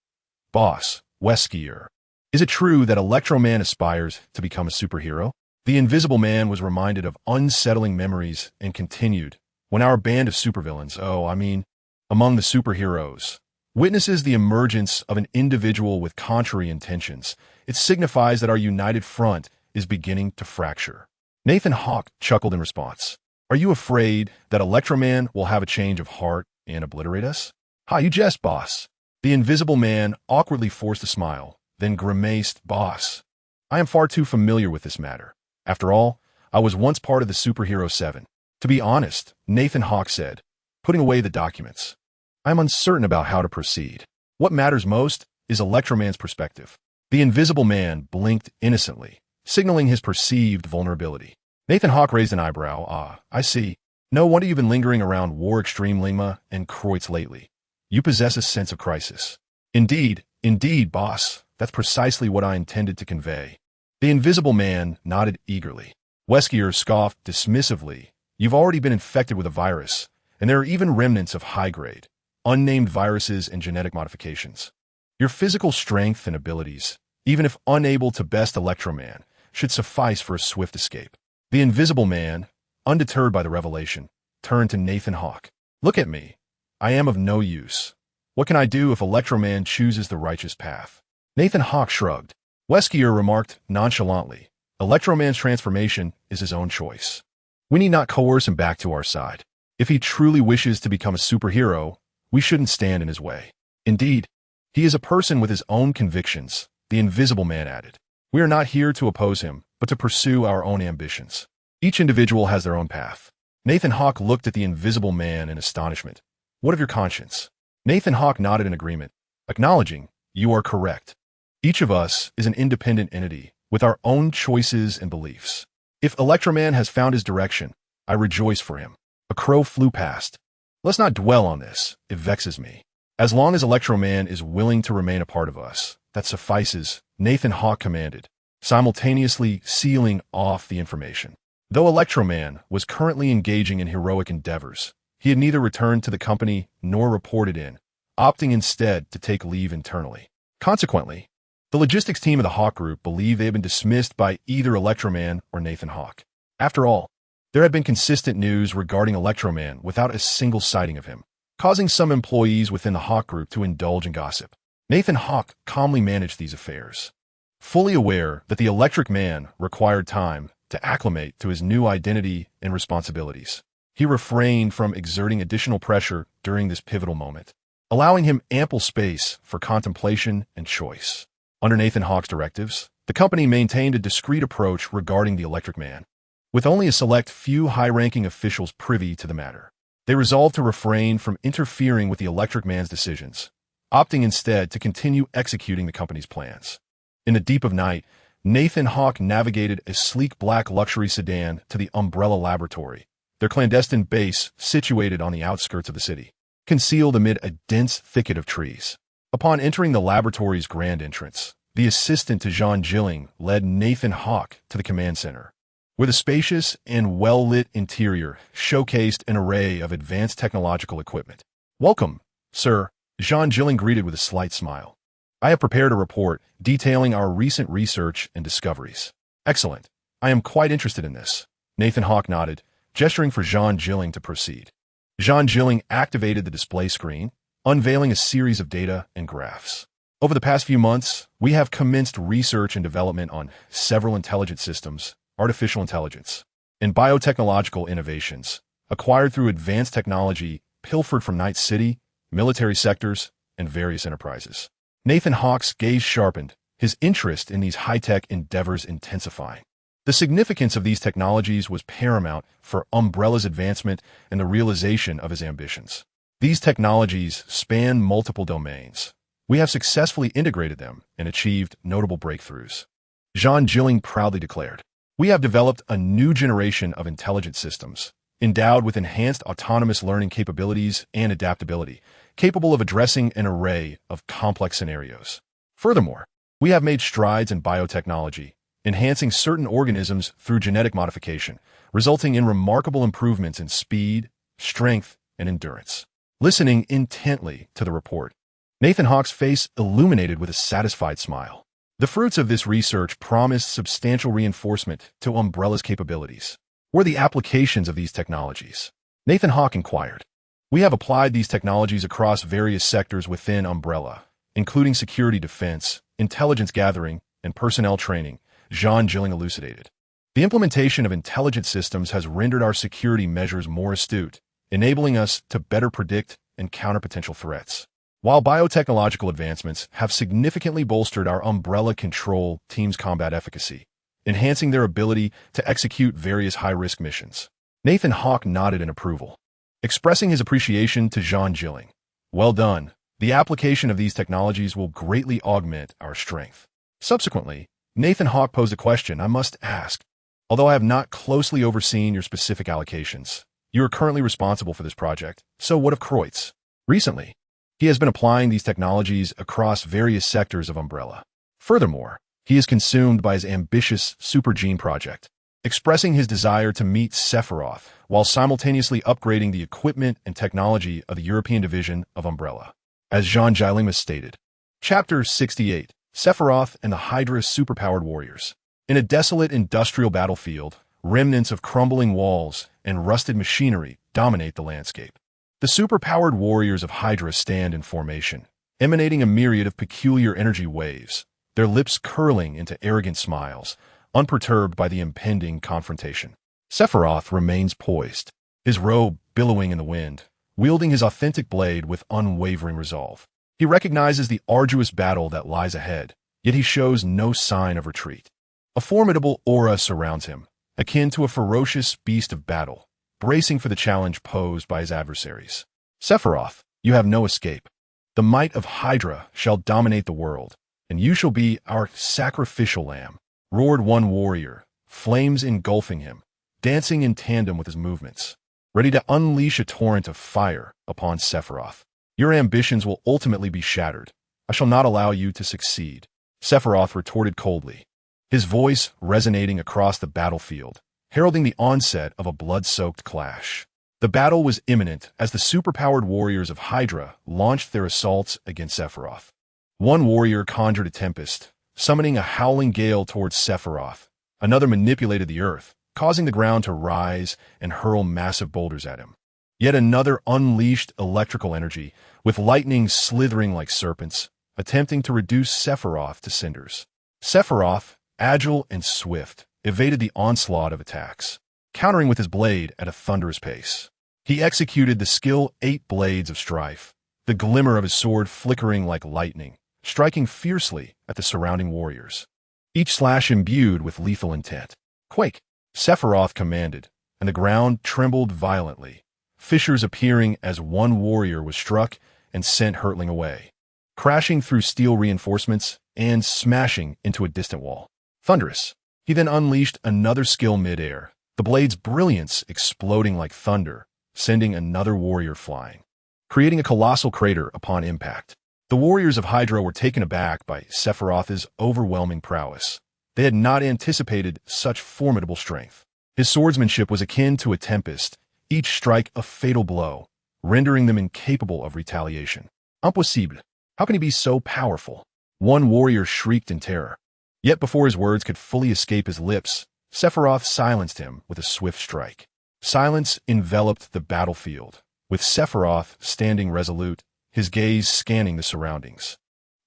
Boss, Wesker. Is it true that Electro Man aspires to become a superhero? The Invisible Man was reminded of unsettling memories and continued. When our band of supervillains, among the superheroes, witnesses the emergence of an individual with contrary intentions, it signifies that our united front is beginning to fracture. Nathan Hawke chuckled in response. Are you afraid that Electro Man will have a change of heart and obliterate us? Ha, you jest, boss. The Invisible Man awkwardly forced a smile, then grimaced, Boss, I am far too familiar with this matter. After all, I was once part of the Superhero 7. To be honest, Nathan Hawke said, putting away the documents. I am uncertain about how to proceed. What matters most is Electro Man's perspective. The Invisible Man blinked innocently, signaling his perceived vulnerability. Nathan Hawke raised an eyebrow. I see. No wonder you've been lingering around War Extreme Lingma and Kreutz lately. You possess a sense of crisis. Indeed, boss. That's precisely what I intended to convey. The Invisible Man nodded eagerly. Wesker scoffed dismissively. You've already been infected with a virus, and there are even remnants of high-grade, unnamed viruses and genetic modifications. Your physical strength and abilities, even if unable to best Electro Man, should suffice for a swift escape. The Invisible Man, undeterred by the revelation, turned to Nathan Hawke. Look at me. I am of no use. What can I do if Electro Man chooses the righteous path? Nathan Hawke shrugged. Wesker remarked nonchalantly, Electro Man's transformation is his own choice. We need not coerce him back to our side. If he truly wishes to become a superhero, we shouldn't stand in his way. Indeed, he is a person with his own convictions, the Invisible Man added. We are not here to oppose him, but to pursue our own ambitions. Each individual has their own path. Nathan Hawke looked at the Invisible Man in astonishment. What of your conscience? Nathan Hawke nodded in agreement, acknowledging, you are correct. Each of us is an independent entity with our own choices and beliefs. If Electro Man has found his direction, I rejoice for him. A crow flew past. Let's not dwell on this. It vexes me. As long as Electro Man is willing to remain a part of us, that suffices, Nathan Hawke commanded, simultaneously sealing off the information. Though Electro Man was currently engaging in heroic endeavors, he had neither returned to the company nor reported in, opting instead to take leave internally. Consequently, the logistics team of the Hawke Group believed they had been dismissed by either Electro Man or Nathan Hawke. After all, there had been consistent news regarding Electro Man without a single sighting of him, causing some employees within the Hawke Group to indulge in gossip. Nathan Hawke calmly managed these affairs, fully aware that the Electric Man required time to acclimate to his new identity and responsibilities. He refrained from exerting additional pressure during this pivotal moment, allowing him ample space for contemplation and choice. Under Nathan Hawke's directives, the company maintained a discreet approach regarding the Electric Man, with only a select few high-ranking officials privy to the matter. They resolved to refrain from interfering with the Electric Man's decisions, opting instead to continue executing the company's plans. In the deep of night, Nathan Hawk navigated a sleek black luxury sedan to the Umbrella Laboratory, their clandestine base situated on the outskirts of the city, concealed amid a dense thicket of trees. Upon entering the laboratory's grand entrance, the assistant to Jean Gilling led Nathan Hawk to the command center, where the spacious and well-lit interior showcased an array of advanced technological equipment. "Welcome, sir," Jean Gilling greeted with a slight smile. "I have prepared a report detailing our recent research and discoveries." "Excellent. I am quite interested in this." Nathan Hawk nodded, gesturing for Jean Gilling to proceed. Jean Gilling activated the display screen, unveiling a series of data and graphs. "Over the past few months, we have commenced research and development on several intelligent systems, artificial intelligence, and biotechnological innovations, acquired through advanced technology pilfered from Night City, military sectors, and various enterprises." Nathan Hawk's gaze sharpened, his interest in these high-tech endeavors intensifying. The significance of these technologies was paramount for Umbrella's advancement and the realization of his ambitions. "These technologies span multiple domains. We have successfully integrated them and achieved notable breakthroughs," Jean Gilling proudly declared. "We have developed a new generation of intelligent systems, endowed with enhanced autonomous learning capabilities and adaptability, capable of addressing an array of complex scenarios. Furthermore, we have made strides in biotechnology, enhancing certain organisms through genetic modification, resulting in remarkable improvements in speed, strength, and endurance." Listening intently to the report, Nathan Hawk's face illuminated with a satisfied smile. The fruits of this research promised substantial reinforcement to Umbrella's capabilities. "Were the applications of these technologies?" Nathan Hawk inquired. "We have applied these technologies across various sectors within Umbrella, including security defense, intelligence gathering, and personnel training," Jean Gilling elucidated. "The implementation of intelligent systems has rendered our security measures more astute, enabling us to better predict and counter potential threats. While biotechnological advancements have significantly bolstered our Umbrella Control team's combat efficacy, enhancing their ability to execute various high-risk missions." Nathan Hawk nodded in approval, expressing his appreciation to Jean Gilling. "Well done. The application of these technologies will greatly augment our strength." Subsequently, Nathan Hawk posed a question. "I must ask, although I have not closely overseen your specific allocations, you are currently responsible for this project, so what of Kreutz?" Recently, he has been applying these technologies across various sectors of Umbrella. Furthermore, he is consumed by his ambitious Super Gene project, expressing his desire to meet Sephiroth while simultaneously upgrading the equipment and technology of the European division of Umbrella. As Jean Gilling stated, Chapter 68, Sephiroth and the Hydra's Superpowered Warriors. In a desolate industrial battlefield, remnants of crumbling walls and rusted machinery dominate the landscape. The superpowered warriors of Hydra stand in formation, emanating a myriad of peculiar energy waves, their lips curling into arrogant smiles, unperturbed by the impending confrontation. Sephiroth remains poised, his robe billowing in the wind, wielding his authentic blade with unwavering resolve. He recognizes the arduous battle that lies ahead, yet he shows no sign of retreat. A formidable aura surrounds him, akin to a ferocious beast of battle, bracing for the challenge posed by his adversaries. "Sephiroth, you have no escape. The might of Hydra shall dominate the world, and you shall be our sacrificial lamb," roared one warrior, flames engulfing him, dancing in tandem with his movements, ready to unleash a torrent of fire upon Sephiroth. "Your ambitions will ultimately be shattered. I shall not allow you to succeed," Sephiroth retorted coldly, his voice resonating across the battlefield, heralding the onset of a blood-soaked clash. The battle was imminent as the superpowered warriors of Hydra launched their assaults against Sephiroth. One warrior conjured a tempest, summoning a howling gale towards Sephiroth. Another manipulated the earth, causing the ground to rise and hurl massive boulders at him. Yet another unleashed electrical energy, with lightning slithering like serpents, attempting to reduce Sephiroth to cinders. Sephiroth, agile and swift, evaded the onslaught of attacks, countering with his blade at a thunderous pace. He executed the skill 8 blades of strife, the glimmer of his sword flickering like lightning, striking fiercely at the surrounding warriors, each slash imbued with lethal intent. "Quake!" Sephiroth commanded, and the ground trembled violently, fissures appearing as one warrior was struck and sent hurtling away, crashing through steel reinforcements and smashing into a distant wall. Thunderous. He then unleashed another skill mid-air, the blade's brilliance exploding like thunder, sending another warrior flying, creating a colossal crater upon impact. The warriors of Hydra were taken aback by Sephiroth's overwhelming prowess. They had not anticipated such formidable strength. His swordsmanship was akin to a tempest, each strike a fatal blow, rendering them incapable of retaliation. Impossible. How can he be so powerful? One warrior shrieked in terror. Yet before his words could fully escape his lips, Sephiroth silenced him with a swift strike. Silence enveloped the battlefield, with Sephiroth standing resolute, his gaze scanning the surroundings,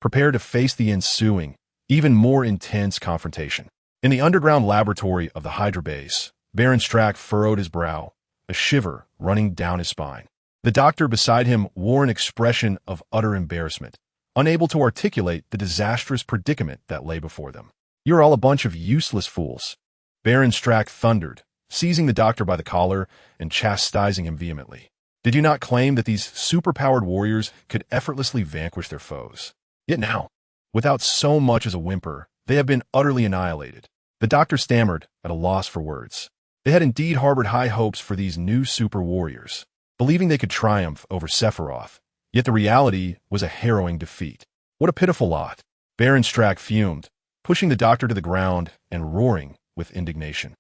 prepared to face the ensuing, even more intense confrontation. In the underground laboratory of the Hydra base, Baron Strack furrowed his brow, a shiver running down his spine. The doctor beside him wore an expression of utter embarrassment, unable to articulate the disastrous predicament that lay before them. "You're all a bunch of useless fools," Baron Strack thundered, seizing the doctor by the collar and chastising him vehemently. "Did you not claim that these superpowered warriors could effortlessly vanquish their foes? Yet now, without so much as a whimper, they have been utterly annihilated." The doctor stammered, at a loss for words. They had indeed harbored high hopes for these new super warriors, believing they could triumph over Sephiroth, yet the reality was a harrowing defeat. What a pitiful lot! Baron Strack fumed, pushing the doctor to the ground and roaring with indignation.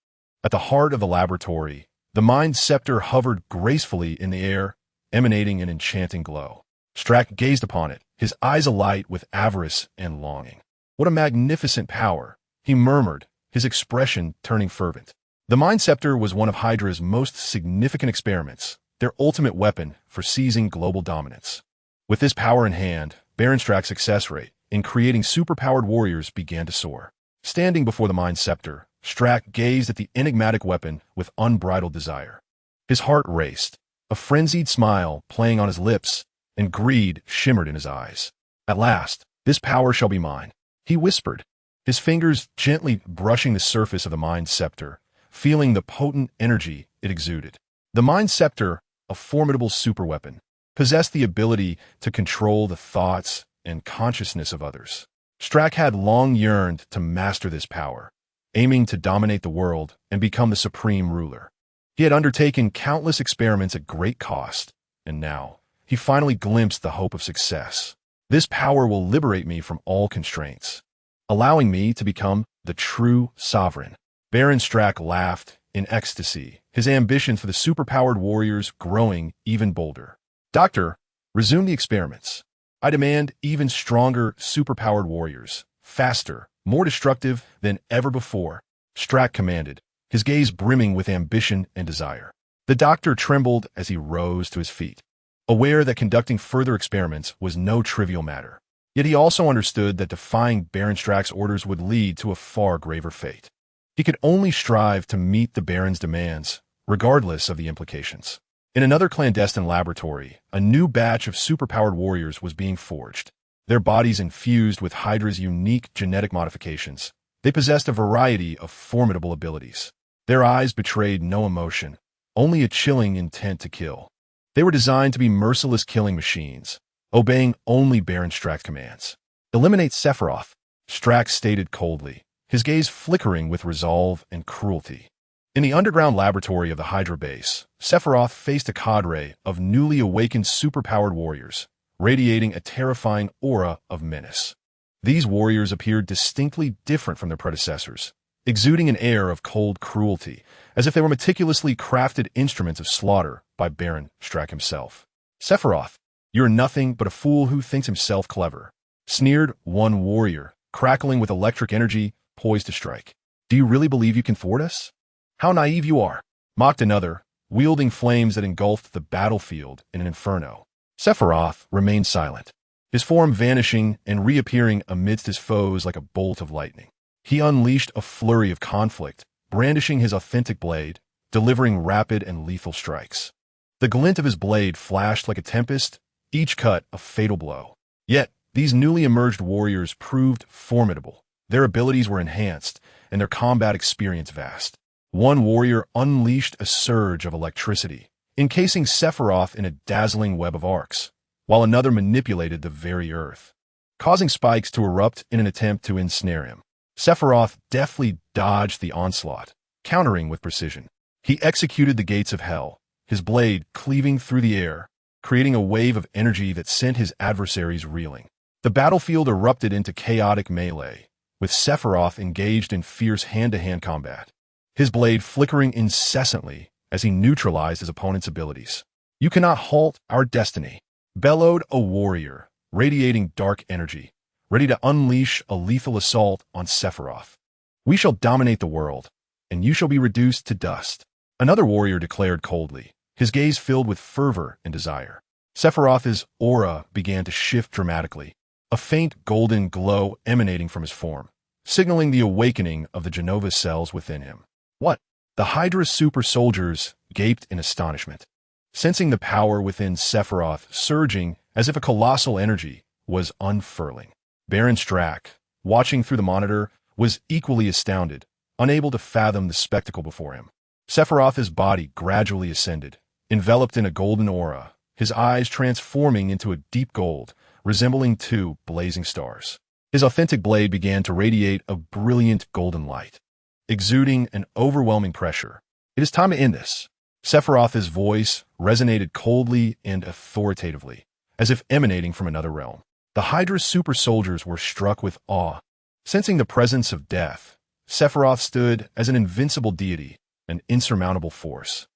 At the heart of the laboratory, the Mind Scepter hovered gracefully in the air, emanating an enchanting glow. Strack gazed upon it, his eyes alight with avarice and longing. "What a magnificent power," he murmured, his expression turning fervent. The Mind Scepter was one of Hydra's most significant experiments, their ultimate weapon for seizing global dominance. With this power in hand, Baron Strack's success rate in creating superpowered warriors began to soar. Standing before the Mind Scepter, Strack gazed at the enigmatic weapon with unbridled desire. His heart raced, a frenzied smile playing on his lips, and greed shimmered in his eyes. "At last, this power shall be mine," he whispered, his fingers gently brushing the surface of the Mind Scepter, feeling the potent energy it exuded. The Mind Scepter, a formidable superweapon, possessed the ability to control the thoughts and consciousness of others. Strack had long yearned to master this power, aiming to dominate the world and become the supreme ruler. He had undertaken countless experiments at great cost, and now he finally glimpsed the hope of success. "This power will liberate me from all constraints, allowing me to become the true sovereign." Baron Strack laughed in ecstasy, his ambition for the superpowered warriors growing even bolder. "Doctor, resume the experiments. I demand even stronger superpowered warriors, faster, more destructive than ever before," Strack commanded, his gaze brimming with ambition and desire. The doctor trembled as he rose to his feet, aware that conducting further experiments was no trivial matter. Yet he also understood that defying Baron Strack's orders would lead to a far graver fate. He could only strive to meet the Baron's demands, regardless of the implications. In another clandestine laboratory, a new batch of superpowered warriors was being forged. Their bodies infused with Hydra's unique genetic modifications, they possessed a variety of formidable abilities. Their eyes betrayed no emotion, only a chilling intent to kill. They were designed to be merciless killing machines, obeying only Baron Strack's commands. "Eliminate Sephiroth," Strack stated coldly, his gaze flickering with resolve and cruelty. In the underground laboratory of the Hydra base, Sephiroth faced a cadre of newly awakened superpowered warriors, radiating a terrifying aura of menace. These warriors appeared distinctly different from their predecessors, exuding an air of cold cruelty, as if they were meticulously crafted instruments of slaughter by Baron Strack himself. "Sephiroth, you're nothing but a fool who thinks himself clever," sneered one warrior, crackling with electric energy, poised to strike. "Do you really believe you can thwart us? How naive you are," mocked another, wielding flames that engulfed the battlefield in an inferno. Sephiroth remained silent, his form vanishing and reappearing amidst his foes like a bolt of lightning. He unleashed a flurry of conflict, brandishing his authentic blade, delivering rapid and lethal strikes. The glint of his blade flashed like a tempest, each cut a fatal blow. Yet, these newly emerged warriors proved formidable. Their abilities were enhanced, and their combat experience vast. One warrior unleashed a surge of electricity, encasing Sephiroth in a dazzling web of arcs, while another manipulated the very earth, causing spikes to erupt in an attempt to ensnare him. Sephiroth deftly dodged the onslaught, countering with precision. He executed the gates of hell, his blade cleaving through the air, creating a wave of energy that sent his adversaries reeling. The battlefield erupted into chaotic melee, with Sephiroth engaged in fierce hand-to-hand combat, his blade flickering incessantly as he neutralized his opponent's abilities. "You cannot halt our destiny," bellowed a warrior, radiating dark energy, ready to unleash a lethal assault on Sephiroth. "We shall dominate the world, and you shall be reduced to dust," another warrior declared coldly, his gaze filled with fervor and desire. Sephiroth's aura began to shift dramatically, a faint golden glow emanating from his form, signaling the awakening of the Genova cells within him. "What?" The Hydra's super soldiers gaped in astonishment, sensing the power within Sephiroth surging as if a colossal energy was unfurling. Baron Strack, watching through the monitor, was equally astounded, unable to fathom the spectacle before him. Sephiroth's body gradually ascended, enveloped in a golden aura, his eyes transforming into a deep gold, resembling two blazing stars. His authentic blade began to radiate a brilliant golden light, exuding an overwhelming pressure. "It is time to end this." Sephiroth's voice resonated coldly and authoritatively, as if emanating from another realm. The Hydra's super soldiers were struck with awe. Sensing the presence of death, Sephiroth stood as an invincible deity, an insurmountable force.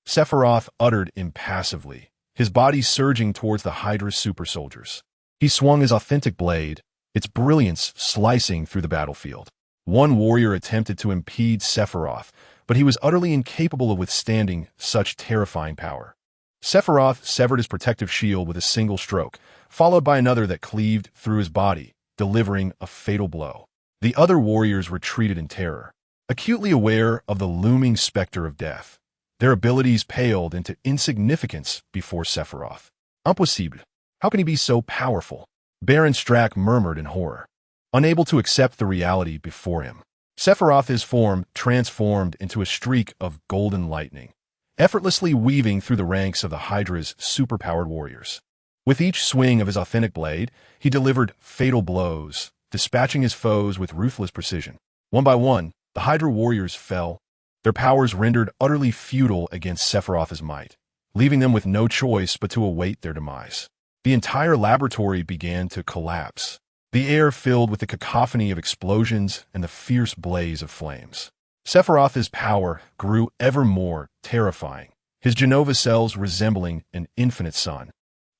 Sephiroth uttered impassively, his body surging towards the Hydra's super soldiers. He swung his authentic blade, its brilliance slicing through the battlefield. One warrior attempted to impede Sephiroth, but he was utterly incapable of withstanding such terrifying power. Sephiroth severed his protective shield with a single stroke, followed by another that cleaved through his body, delivering a fatal blow. The other warriors retreated in terror, acutely aware of the looming specter of death. Their abilities paled into insignificance before Sephiroth. "Impossible. How can he be so powerful?" Baron Strack murmured in horror, unable to accept the reality before him. Sephiroth's form transformed into a streak of golden lightning, effortlessly weaving through the ranks of the Hydra's superpowered warriors. With each swing of his authentic blade, he delivered fatal blows, dispatching his foes with ruthless precision. One by one, the Hydra warriors fell, their powers rendered utterly futile against Sephiroth's might, leaving them with no choice but to await their demise. The entire laboratory began to collapse, the air filled with the cacophony of explosions and the fierce blaze of flames. Sephiroth's power grew ever more terrifying, his Genova cells resembling an infinite sun,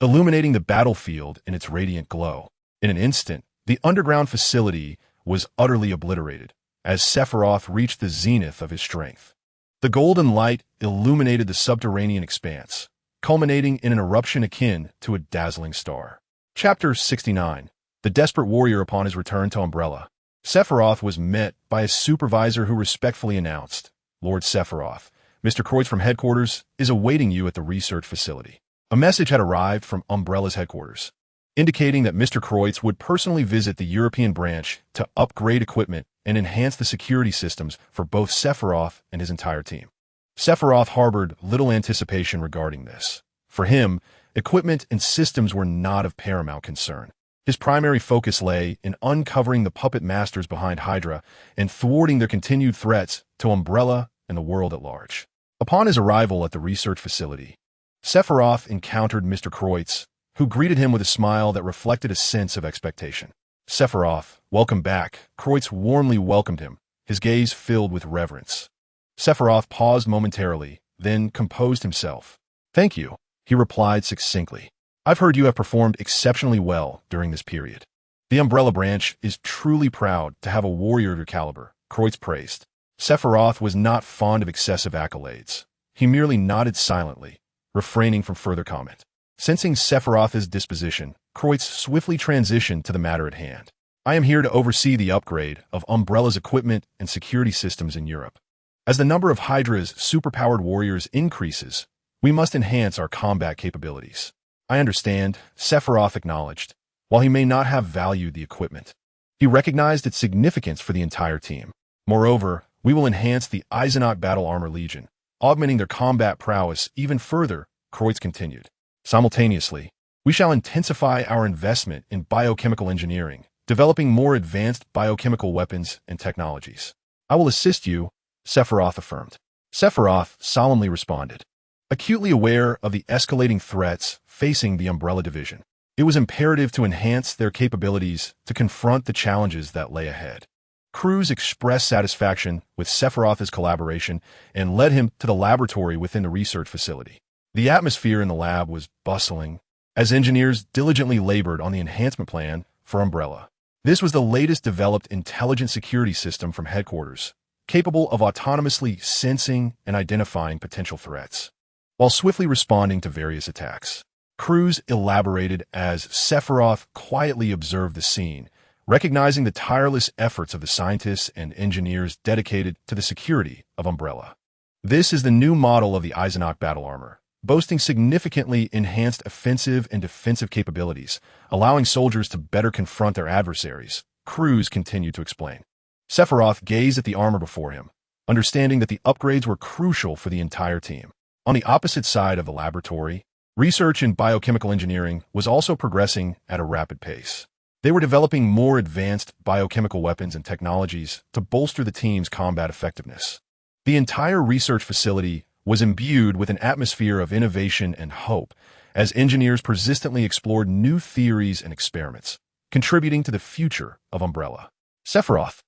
illuminating the battlefield in its radiant glow. In an instant, the underground facility was utterly obliterated, as Sephiroth reached the zenith of his strength. The golden light illuminated the subterranean expanse, culminating in an eruption akin to a dazzling star. Chapter 69. The Desperate Warrior upon his return to Umbrella. Sephiroth was met by a supervisor who respectfully announced, "Lord Sephiroth, Mr. Kreutz from headquarters is awaiting you at the research facility." A message had arrived from Umbrella's headquarters, indicating that Mr. Kreutz would personally visit the European branch to upgrade equipment and enhance the security systems for both Sephiroth and his entire team. Sephiroth harbored little anticipation regarding this. For him, equipment and systems were not of paramount concern. His primary focus lay in uncovering the puppet masters behind Hydra and thwarting their continued threats to Umbrella and the world at large. Upon his arrival at the research facility, Sephiroth encountered Mr. Kreutz, who greeted him with a smile that reflected a sense of expectation. "Sephiroth, welcome back." Kreutz warmly welcomed him, his gaze filled with reverence. Sephiroth paused momentarily, then composed himself. "Thank you," he replied succinctly. "I've heard you have performed exceptionally well during this period. The Umbrella branch is truly proud to have a warrior of your caliber," Kreutz praised. Sephiroth was not fond of excessive accolades. He merely nodded silently, refraining from further comment. Sensing Sephiroth's disposition, Kreutz swiftly transitioned to the matter at hand. "I am here to oversee the upgrade of Umbrella's equipment and security systems in Europe. As the number of Hydra's superpowered warriors increases, we must enhance our combat capabilities." "I understand," Sephiroth acknowledged, while he may not have valued the equipment. He recognized its significance for the entire team. "Moreover, we will enhance the Eisenach Battle Armor Legion, augmenting their combat prowess even further, Kreutz continued. Simultaneously, we shall intensify our investment in biochemical engineering, developing more advanced biochemical weapons and technologies. I will assist you, Sephiroth affirmed. Sephiroth solemnly responded. Acutely aware of the escalating threats facing the Umbrella Division, it was imperative to enhance their capabilities to confront the challenges that lay ahead. Cruz expressed satisfaction with Sephiroth's collaboration and led him to the laboratory within the research facility. The atmosphere in the lab was bustling as engineers diligently labored on the enhancement plan for Umbrella. This was the latest developed intelligent security system from headquarters, capable of autonomously sensing and identifying potential threats, while swiftly responding to various attacks. Cruz elaborated as Sephiroth quietly observed the scene, recognizing the tireless efforts of the scientists and engineers dedicated to the security of Umbrella. This is the new model of the Eisenach battle armor, boasting significantly enhanced offensive and defensive capabilities, allowing soldiers to better confront their adversaries, Cruz continued to explain. Sephiroth gazed at the armor before him, understanding that the upgrades were crucial for the entire team. On the opposite side of the laboratory, research in biochemical engineering was also progressing at a rapid pace. They were developing more advanced biochemical weapons and technologies to bolster the team's combat effectiveness. The entire research facility was imbued with an atmosphere of innovation and hope as engineers persistently explored new theories and experiments, contributing to the future of Umbrella. Sephiroth,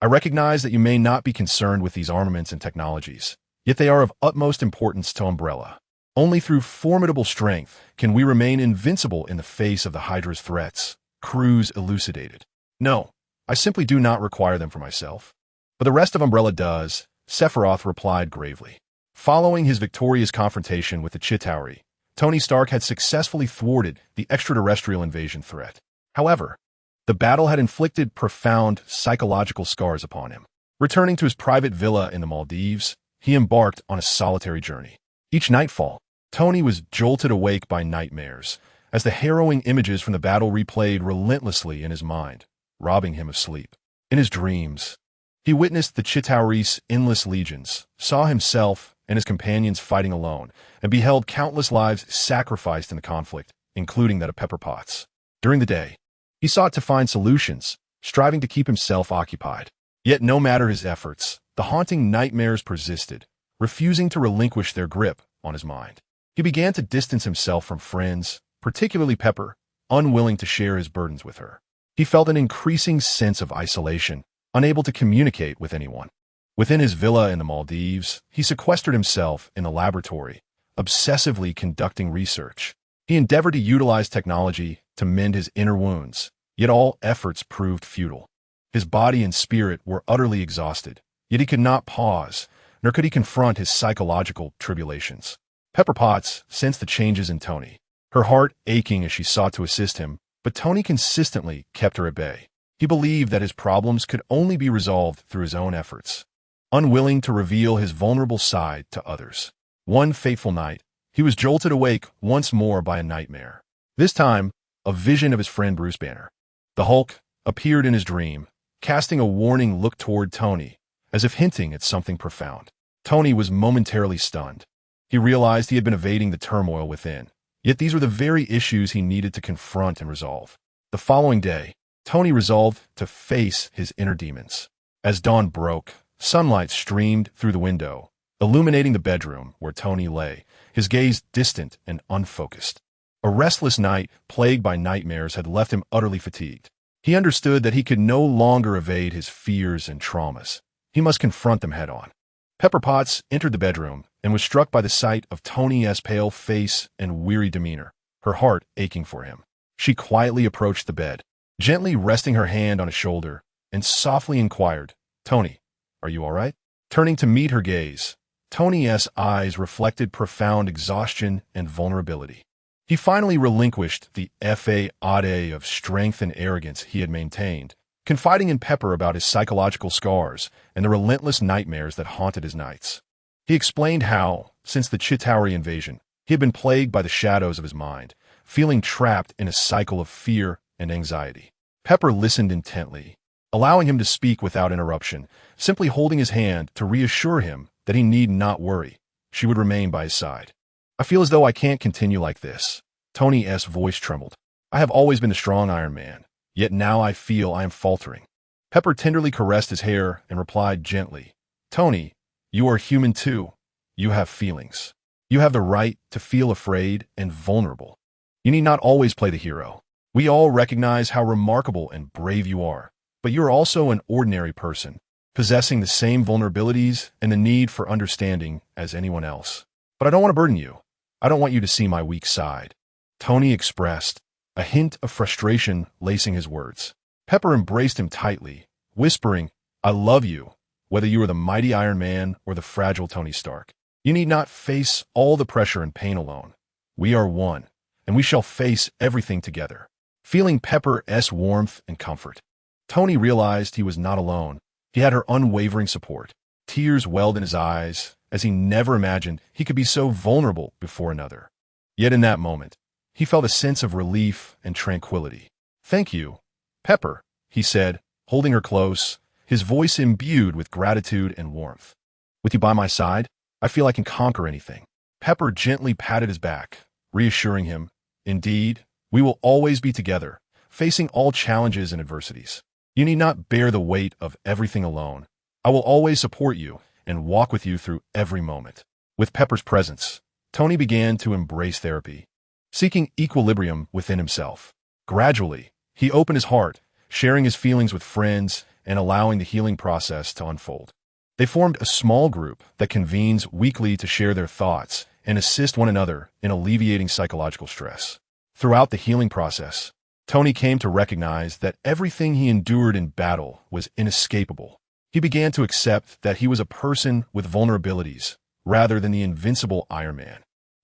I recognize that you may not be concerned with these armaments and technologies, yet they are of utmost importance to Umbrella. Only through formidable strength can we remain invincible in the face of the Hydra's threats, Cruz elucidated. No, I simply do not require them for myself. But the rest of Umbrella does, Sephiroth replied gravely. Following his victorious confrontation with the Chitauri, Tony Stark had successfully thwarted the extraterrestrial invasion threat. However, the battle had inflicted profound psychological scars upon him. Returning to his private villa in the Maldives, he embarked on a solitary journey. Each nightfall, Tony was jolted awake by nightmares, as the harrowing images from the battle replayed relentlessly in his mind, robbing him of sleep. In his dreams, he witnessed the Chitauri's endless legions, saw himself and his companions fighting alone, and beheld countless lives sacrificed in the conflict, including that of Pepper Potts. During the day, he sought to find solutions, striving to keep himself occupied. Yet no matter his efforts, the haunting nightmares persisted, refusing to relinquish their grip on his mind. He began to distance himself from friends, particularly Pepper, unwilling to share his burdens with her. He felt an increasing sense of isolation, unable to communicate with anyone. Within his villa in the Maldives, he sequestered himself in the laboratory, obsessively conducting research. He endeavored to utilize technology to mend his inner wounds, yet all efforts proved futile. His body and spirit were utterly exhausted, yet he could not pause, nor could he confront his psychological tribulations. Pepper Potts sensed the changes in Tony, her heart aching as she sought to assist him, but Tony consistently kept her at bay. He believed that his problems could only be resolved through his own efforts, unwilling to reveal his vulnerable side to others. One fateful night, he was jolted awake once more by a nightmare. This time, a vision of his friend Bruce Banner. The Hulk appeared in his dream, casting a warning look toward Tony, as if hinting at something profound. Tony was momentarily stunned. He realized he had been evading the turmoil within, yet these were the very issues he needed to confront and resolve. The following day, Tony resolved to face his inner demons. As dawn broke, sunlight streamed through the window, illuminating the bedroom where Tony lay, his gaze distant and unfocused. A restless night, plagued by nightmares, had left him utterly fatigued. He understood that he could no longer evade his fears and traumas. He must confront them head-on. Pepper Potts entered the bedroom and was struck by the sight of Tony's pale face and weary demeanor, her heart aching for him. She quietly approached the bed, gently resting her hand on his shoulder, and softly inquired, "Tony, are you all right?" Turning to meet her gaze, Tony's eyes reflected profound exhaustion and vulnerability. He finally relinquished the facade of strength and arrogance he had maintained, confiding in Pepper about his psychological scars and the relentless nightmares that haunted his nights. He explained how, since the Chitauri invasion, he had been plagued by the shadows of his mind, feeling trapped in a cycle of fear and anxiety. Pepper listened intently, allowing him to speak without interruption, simply holding his hand to reassure him that he need not worry. she would remain by his side. I feel as though I can't continue like this. Tony's voice trembled. I have always been a strong Iron Man, yet now I feel I am faltering. Pepper tenderly caressed his hair and replied gently, Tony, you are human too. You have feelings. You have the right to feel afraid and vulnerable. You need not always play the hero. We all recognize how remarkable and brave you are, but you're also an ordinary person, possessing the same vulnerabilities and the need for understanding as anyone else. But I don't want to burden you. I don't want you to see my weak side. Tony expressed, a hint of frustration lacing his words. Pepper embraced him tightly, whispering, I love you, whether you are the mighty Iron Man or the fragile Tony Stark. You need not face all the pressure and pain alone. We are one, and we shall face everything together. Feeling Pepper's warmth and comfort, Tony realized he was not alone. He had her unwavering support. Tears welled in his eyes, as he never imagined he could be so vulnerable before another. Yet in that moment, he felt a sense of relief and tranquility. Thank you, Pepper, he said, holding her close, his voice imbued with gratitude and warmth. With you by my side, I feel I can conquer anything. Pepper gently patted his back, reassuring him, indeed, we will always be together, facing all challenges and adversities. You need not bear the weight of everything alone. I will always support you and walk with you through every moment. With Pepper's presence, Tony began to embrace therapy, seeking equilibrium within himself. Gradually, he opened his heart, sharing his feelings with friends and allowing the healing process to unfold. They formed a small group that convenes weekly to share their thoughts and assist one another in alleviating psychological stress. Throughout the healing process, Tony came to recognize that everything he endured in battle was inescapable. He began to accept that he was a person with vulnerabilities rather than the invincible Iron Man.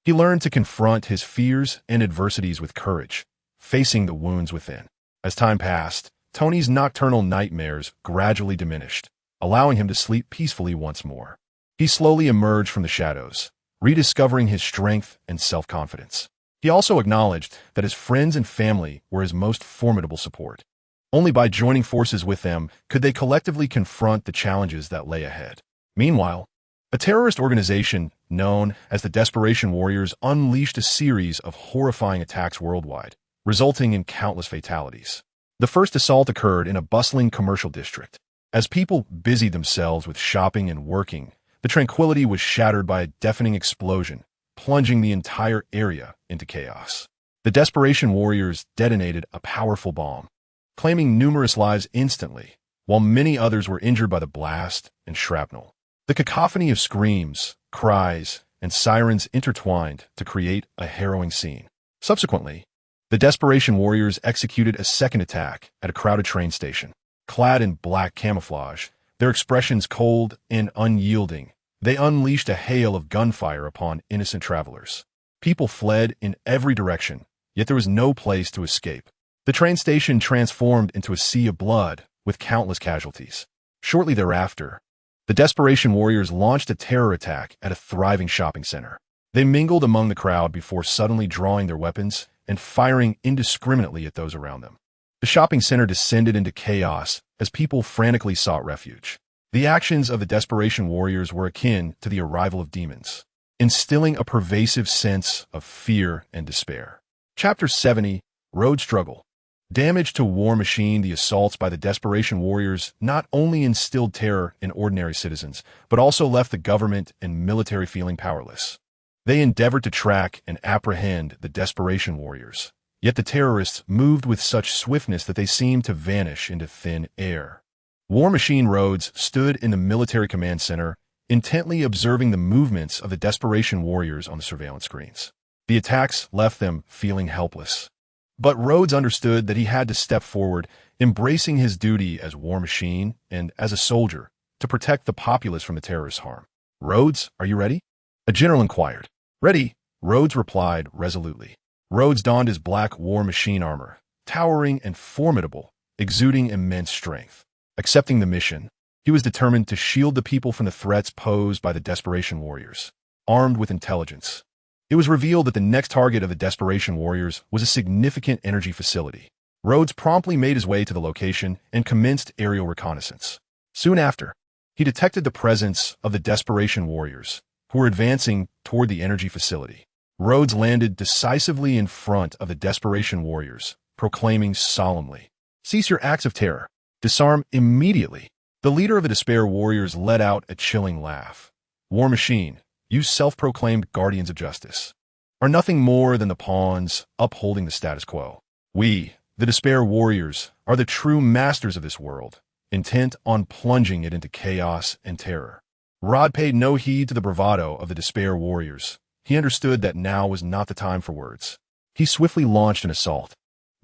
He learned to confront his fears and adversities with courage, facing the wounds within. As time passed, Tony's nocturnal nightmares gradually diminished, allowing him to sleep peacefully once more. He slowly emerged from the shadows, rediscovering his strength and self-confidence. He also acknowledged that his friends and family were his most formidable support. Only by joining forces with them could they collectively confront the challenges that lay ahead. Meanwhile, a terrorist organization known as the Desperation Warriors unleashed a series of horrifying attacks worldwide, resulting in countless fatalities. The first assault occurred in a bustling commercial district. As people busied themselves with shopping and working, the tranquility was shattered by a deafening explosion, plunging the entire area into chaos. The Desperation Warriors detonated a powerful bomb, claiming numerous lives instantly, while many others were injured by the blast and shrapnel. The cacophony of screams, cries, and sirens intertwined to create a harrowing scene. Subsequently, the Desperation Warriors executed a second attack at a crowded train station. Clad in black camouflage, their expressions cold and unyielding, they unleashed a hail of gunfire upon innocent travelers. People fled in every direction, yet there was no place to escape. The train station transformed into a sea of blood, with countless casualties. Shortly thereafter, the Desperation Warriors launched a terror attack at a thriving shopping center. They mingled among the crowd before suddenly drawing their weapons and firing indiscriminately at those around them. The shopping center descended into chaos as people frantically sought refuge. The actions of the Desperation Warriors were akin to the arrival of demons, instilling a pervasive sense of fear and despair. Chapter 70, Road Struggle. Damage to War Machine. The assaults by the Desperation Warriors not only instilled terror in ordinary citizens, but also left the government and military feeling powerless. They endeavored to track and apprehend the Desperation Warriors, yet the terrorists moved with such swiftness that they seemed to vanish into thin air. War Machine Rhodes stood in the military command center, intently observing the movements of the Desperation Warriors on the surveillance screens. The attacks left them feeling helpless. But Rhodes understood that he had to step forward, embracing his duty as War Machine and as a soldier to protect the populace from the terrorist harm. Rhodes, are you ready? A general inquired. Ready, Rhodes replied resolutely. Rhodes donned his black War Machine armor, towering and formidable, exuding immense strength. Accepting the mission, he was determined to shield the people from the threats posed by the Desperation Warriors. Armed with intelligence, it was revealed that the next target of the Desperation Warriors was a significant energy facility. Rhodes promptly made his way to the location and commenced aerial reconnaissance. Soon after, he detected the presence of the Desperation Warriors, who were advancing toward the energy facility. Rhodes landed decisively in front of the Desperation warriors, proclaiming solemnly, "Cease your acts of terror. Disarm immediately." The leader of the Despair warriors let out a chilling laugh. "War Machine, you self-proclaimed guardians of justice, are nothing more than the pawns upholding the status quo. We, the Despair warriors, are the true masters of this world, intent on plunging it into chaos and terror." Rod paid no heed to the bravado of the Despair warriors. He understood that now was not the time for words. He swiftly launched an assault.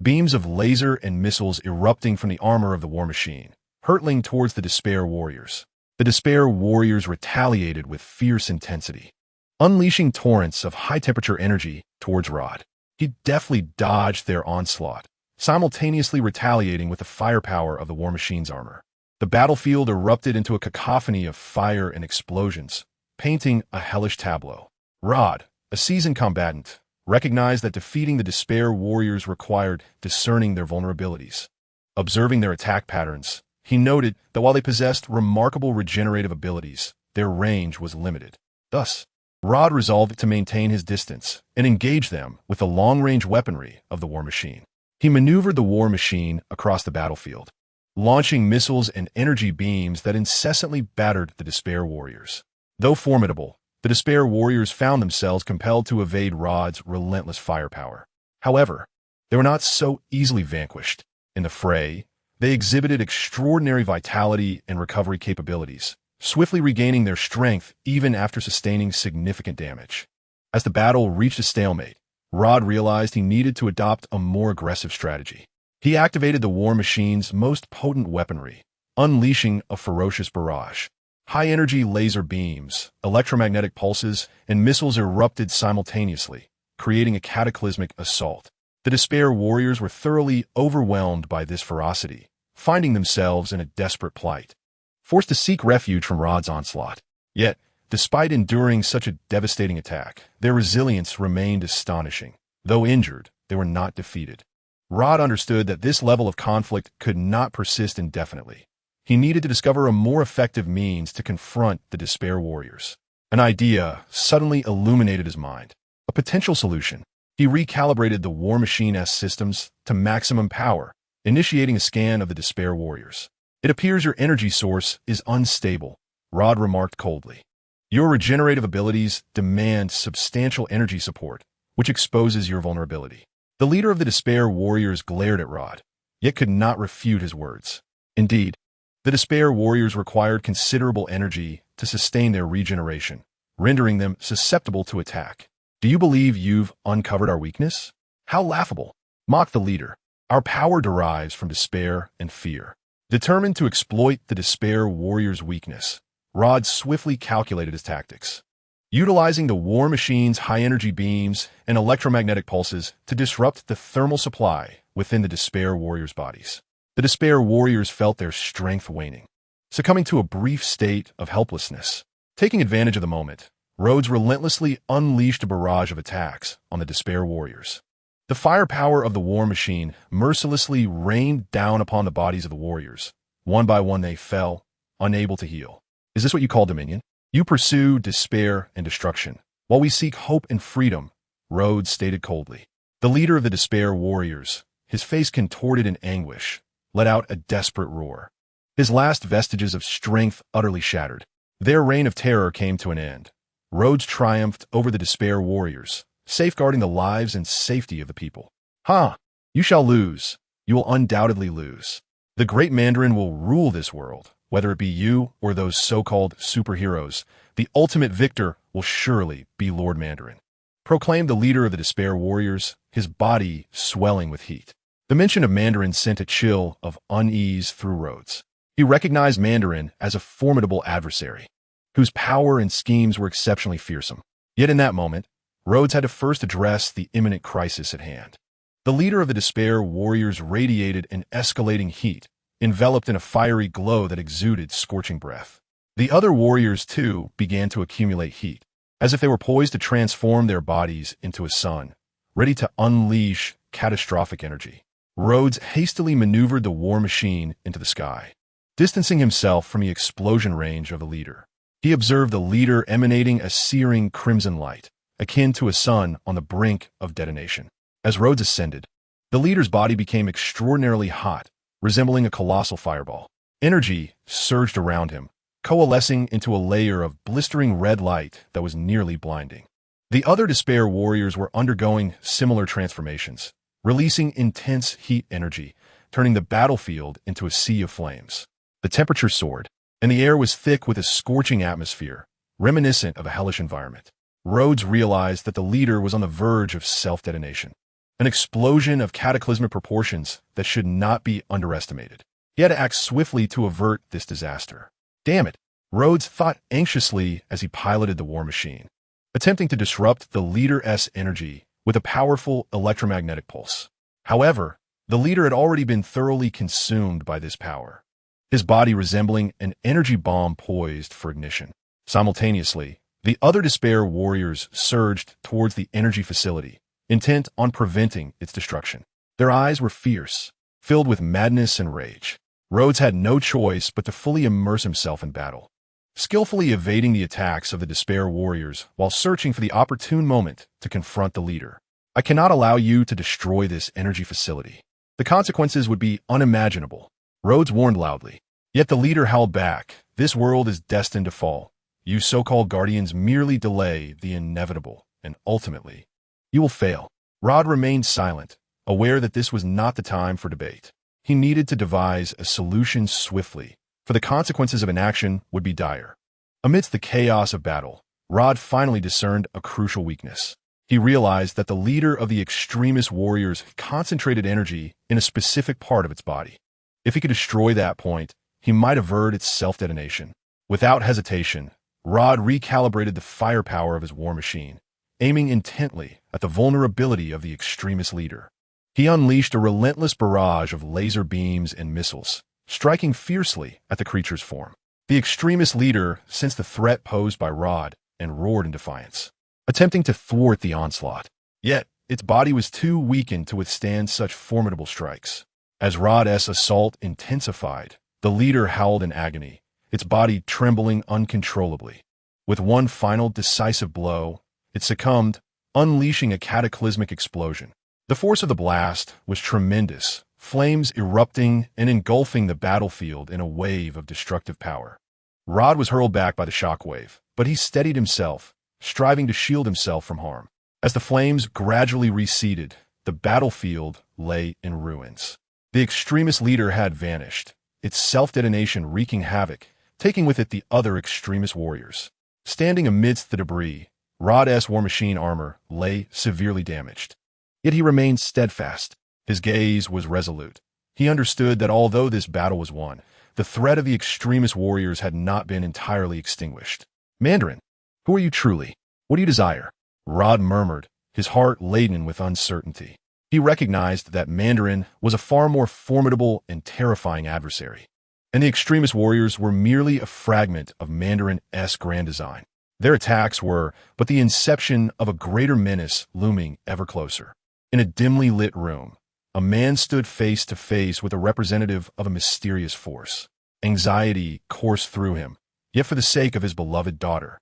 Beams of laser and missiles erupting from the armor of the War Machine, hurtling towards the Despair warriors. The Despair warriors retaliated with fierce intensity, unleashing torrents of high-temperature energy towards Rod. He deftly dodged their onslaught, simultaneously retaliating with the firepower of the War Machine's armor. The battlefield erupted into a cacophony of fire and explosions, painting a hellish tableau. Rod, a seasoned combatant, recognized that defeating the Despair warriors required discerning their vulnerabilities. Observing their attack patterns, he noted that while they possessed remarkable regenerative abilities, their range was limited. Thus, Rod resolved to maintain his distance and engage them with the long-range weaponry of the War Machine. He maneuvered the War Machine across the battlefield, launching missiles and energy beams that incessantly battered the Despair warriors. Though formidable, the Despair warriors found themselves compelled to evade Rod's relentless firepower. However, they were not so easily vanquished. In the fray, they exhibited extraordinary vitality and recovery capabilities, swiftly regaining their strength even after sustaining significant damage. As the battle reached a stalemate, Rod realized he needed to adopt a more aggressive strategy. He activated the War Machine's most potent weaponry, unleashing a ferocious barrage. High-energy laser beams, electromagnetic pulses, and missiles erupted simultaneously, creating a cataclysmic assault. The Despair warriors were thoroughly overwhelmed by this ferocity, finding themselves in a desperate plight, forced to seek refuge from Rod's onslaught. Yet, despite enduring such a devastating attack, their resilience remained astonishing. Though injured, they were not defeated. Rod understood that this level of conflict could not persist indefinitely. He needed to discover a more effective means to confront the Despair warriors. An idea suddenly illuminated his mind. A potential solution. He recalibrated the War Machine-S systems to maximum power, initiating a scan of the Despair warriors. "It appears your energy source is unstable," Rod remarked coldly. "Your regenerative abilities demand substantial energy support, which exposes your vulnerability." The leader of the Despair warriors glared at Rod, yet could not refute his words. Indeed, the Despair warriors required considerable energy to sustain their regeneration, rendering them susceptible to attack. "Do you believe you've uncovered our weakness? How laughable," mocked the leader. "Our power derives from despair and fear." Determined to exploit the Despair warriors' weakness, Rod swiftly calculated his tactics, utilizing the War Machine's high-energy beams and electromagnetic pulses to disrupt the thermal supply within the Despair warriors' bodies. The Despair warriors felt their strength waning, succumbing to a brief state of helplessness. Taking advantage of the moment, Rhodes relentlessly unleashed a barrage of attacks on the Despair warriors. The firepower of the War Machine mercilessly rained down upon the bodies of the warriors. One by one they fell, unable to heal. "Is this what you call dominion? You pursue despair and destruction, while we seek hope and freedom," Rhodes stated coldly. The leader of the Despair warriors, his face contorted in anguish, let out a desperate roar. His last vestiges of strength utterly shattered. Their reign of terror came to an end. Rhodes triumphed over the Despair warriors, safeguarding the lives and safety of the people. "Ha! You shall lose. You will undoubtedly lose. The great Mandarin will rule this world, whether it be you or those so-called superheroes. The ultimate victor will surely be Lord Mandarin," proclaimed the leader of the Despair warriors, his body swelling with heat. The mention of Mandarin sent a chill of unease through Rhodes. He recognized Mandarin as a formidable adversary, whose power and schemes were exceptionally fearsome. Yet in that moment, Rhodes had to first address the imminent crisis at hand. The leader of the Despair warriors radiated an escalating heat, enveloped in a fiery glow that exuded scorching breath. The other warriors, too, began to accumulate heat, as if they were poised to transform their bodies into a sun, ready to unleash catastrophic energy. Rhodes hastily maneuvered the War Machine into the sky, distancing himself from the explosion range of the leader. He observed the leader emanating a searing crimson light, akin to a sun on the brink of detonation. As Rhodes ascended, the leader's body became extraordinarily hot, resembling a colossal fireball. Energy surged around him, coalescing into a layer of blistering red light that was nearly blinding. The other Despair warriors were undergoing similar transformations, releasing intense heat energy, turning the battlefield into a sea of flames. The temperature soared, and the air was thick with a scorching atmosphere, reminiscent of a hellish environment. Rhodes realized that the leader was on the verge of self-detonation, an explosion of cataclysmic proportions that should not be underestimated. He had to act swiftly to avert this disaster. Damn it, Rhodes thought anxiously as he piloted the war machine, attempting to disrupt the leader's energy with a powerful electromagnetic pulse. However, the leader had already been thoroughly consumed by this power, his body resembling an energy bomb poised for ignition. Simultaneously, the other Despair warriors surged towards the energy facility, intent on preventing its destruction. Their eyes were fierce, filled with madness and rage. Rhodes had no choice but to fully immerse himself in battle, skillfully evading the attacks of the Despair warriors while searching for the opportune moment to confront the leader. I cannot allow you to destroy this energy facility. The consequences would be unimaginable, Rhodes warned loudly. Yet the leader held back. This world is destined to fall. You so-called guardians merely delay the inevitable, and ultimately, you will fail. Rod remained silent, aware that this was not the time for debate. He needed to devise a solution swiftly, for the consequences of inaction would be dire. Amidst the chaos of battle, Rod finally discerned a crucial weakness. He realized that the leader of the extremist warriors concentrated energy in a specific part of its body. If he could destroy that point, he might avert its self-detonation. Without hesitation, Rod recalibrated the firepower of his war machine, aiming intently at the vulnerability of the extremist leader. He unleashed a relentless barrage of laser beams and missiles, striking fiercely at the creature's form. The extremist leader sensed the threat posed by Rod and roared in defiance, attempting to thwart the onslaught. Yet, its body was too weakened to withstand such formidable strikes. As Rod's assault intensified, the leader howled in agony, its body trembling uncontrollably. With one final decisive blow, it succumbed, unleashing a cataclysmic explosion. The force of the blast was tremendous, flames erupting and engulfing the battlefield in a wave of destructive power. Rod was hurled back by the shockwave, but he steadied himself, striving to shield himself from harm. As the flames gradually receded, the battlefield lay in ruins. The extremist leader had vanished, its self-detonation wreaking havoc, taking with it the other extremist warriors. Standing amidst the debris, Rod's war machine armor lay severely damaged. Yet he remained steadfast. His gaze was resolute. He understood that although this battle was won, the threat of the extremist warriors had not been entirely extinguished. Mandarin, who are you truly? What do you desire? Rod murmured, his heart laden with uncertainty. He recognized that Mandarin was a far more formidable and terrifying adversary, and the extremist warriors were merely a fragment of Mandarin's grand design. Their attacks were but the inception of a greater menace looming ever closer. In a dimly lit room, a man stood face to face with a representative of a mysterious force. Anxiety coursed through him, yet for the sake of his beloved daughter,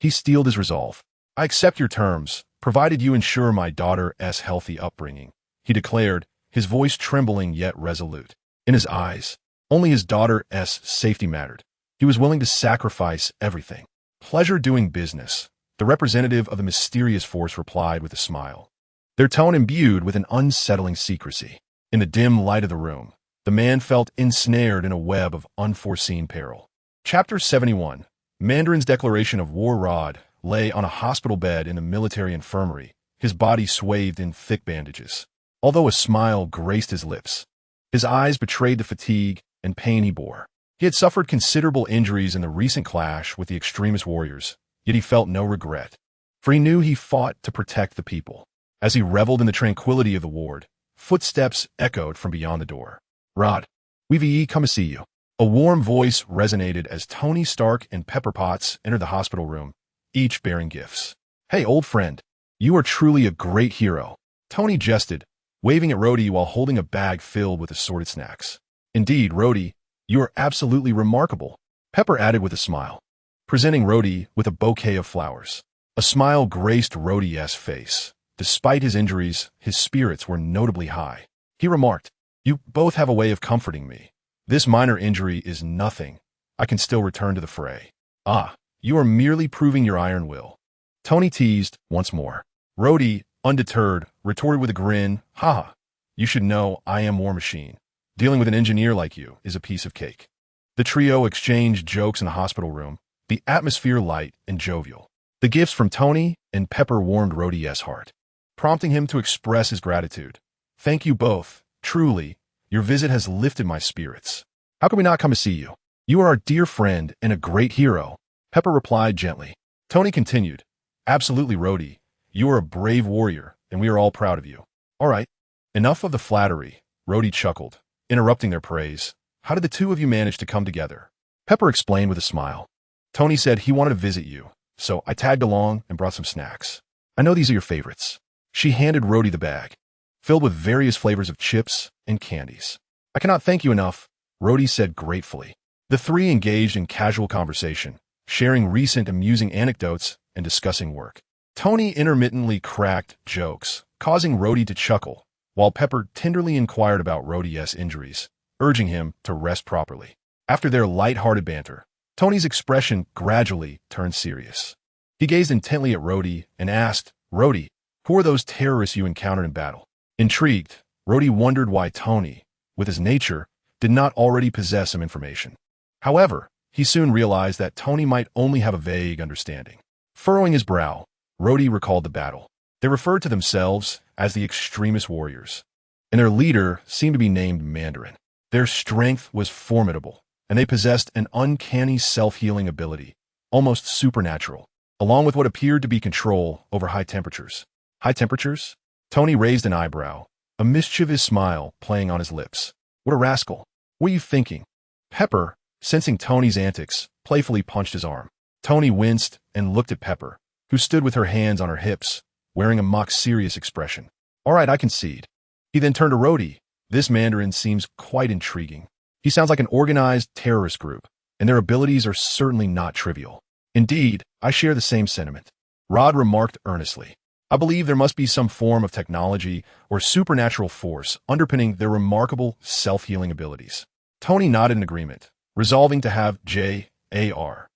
he steeled his resolve. I accept your terms, provided you ensure my daughter's healthy upbringing, he declared, his voice trembling yet resolute. In his eyes, only his daughter's safety mattered. He was willing to sacrifice everything. Pleasure doing business, the representative of the mysterious force replied with a smile, their tone imbued with an unsettling secrecy. In the dim light of the room, the man felt ensnared in a web of unforeseen peril. Chapter 71. Mandarin's declaration of war. Rod lay on a hospital bed in the military infirmary, his body swathed in thick bandages. Although a smile graced his lips, his eyes betrayed the fatigue and pain he bore. He had suffered considerable injuries in the recent clash with the extremist warriors, yet he felt no regret, for he knew he fought to protect the people. As he reveled in the tranquility of the ward, footsteps echoed from beyond the door. Rod, we've come to see you. A warm voice resonated as Tony Stark and Pepper Potts entered the hospital room, each bearing gifts. Hey, old friend, you are truly a great hero, Tony jested, waving at Rhodey while holding a bag filled with assorted snacks. Indeed, Rhodey, you are absolutely remarkable, Pepper added with a smile. presenting Rhodey with a bouquet of flowers. A smile graced Rhodey's face. Despite his injuries, his spirits were notably high. He remarked, "You both have a way of comforting me. This minor injury is nothing. I can still return to the fray." "Ah, you are merely proving your iron will," Tony teased once more. Rhodey, undeterred, retorted with a grin, "Ha! You should know I am War Machine. Dealing with an engineer like you is a piece of cake." The trio exchanged jokes in the hospital room, the atmosphere light and jovial. The gifts from Tony and Pepper warmed Rhodey's heart, prompting him to express his gratitude. "Thank you both. Truly, your visit has lifted my spirits. How can we not come to see you? You are our dear friend and a great hero," Pepper replied gently. Tony continued, "Absolutely, Rhodey. You are a brave warrior, and we are all proud of you." "All right, enough of the flattery," Rhodey chuckled, interrupting their praise. "How did the two of you manage to come together?" Pepper explained with a smile. "Tony said he wanted to visit you, so I tagged along and brought some snacks. I know these are your favorites." She handed Rhodey the bag, filled with various flavors of chips and candies. "I cannot thank you enough," Rhodey said gratefully. The three engaged in casual conversation, sharing recent amusing anecdotes and discussing work. Tony intermittently cracked jokes, causing Rhodey to chuckle, while Pepper tenderly inquired about Rhodey's injuries, urging him to rest properly. After their light-hearted banter, Tony's expression gradually turned serious. He gazed intently at Rhodey and asked, "Rhodey, who are those terrorists you encountered in battle?" Intrigued, Rhodey wondered why Tony, with his nature, did not already possess some information. However, he soon realized that Tony might only have a vague understanding. Furrowing his brow, Rhodey recalled the battle. They referred to themselves as the extremist warriors, and their leader seemed to be named Mandarin. Their strength was formidable, and they possessed an uncanny self-healing ability, almost supernatural, along with what appeared to be control over high temperatures. High temperatures? Tony raised an eyebrow, a mischievous smile playing on his lips. "What a rascal. What are you thinking?" Pepper, sensing Tony's antics, playfully punched his arm. Tony winced and looked at Pepper, who stood with her hands on her hips, wearing a mock-serious expression. "All right, I concede." He then turned to Rhodey. "This Mandarin seems quite intriguing. He sounds like an organized terrorist group, and their abilities are certainly not trivial." "Indeed, I share the same sentiment," Rod remarked earnestly. "I believe there must be some form of technology or supernatural force underpinning their remarkable self-healing abilities." Tony nodded in agreement, resolving to have JARVIS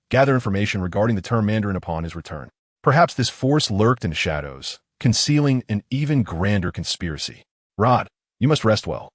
gather information regarding the term Mandarin upon his return. Perhaps this force lurked in the shadows, concealing an even grander conspiracy. "Rod, you must rest well.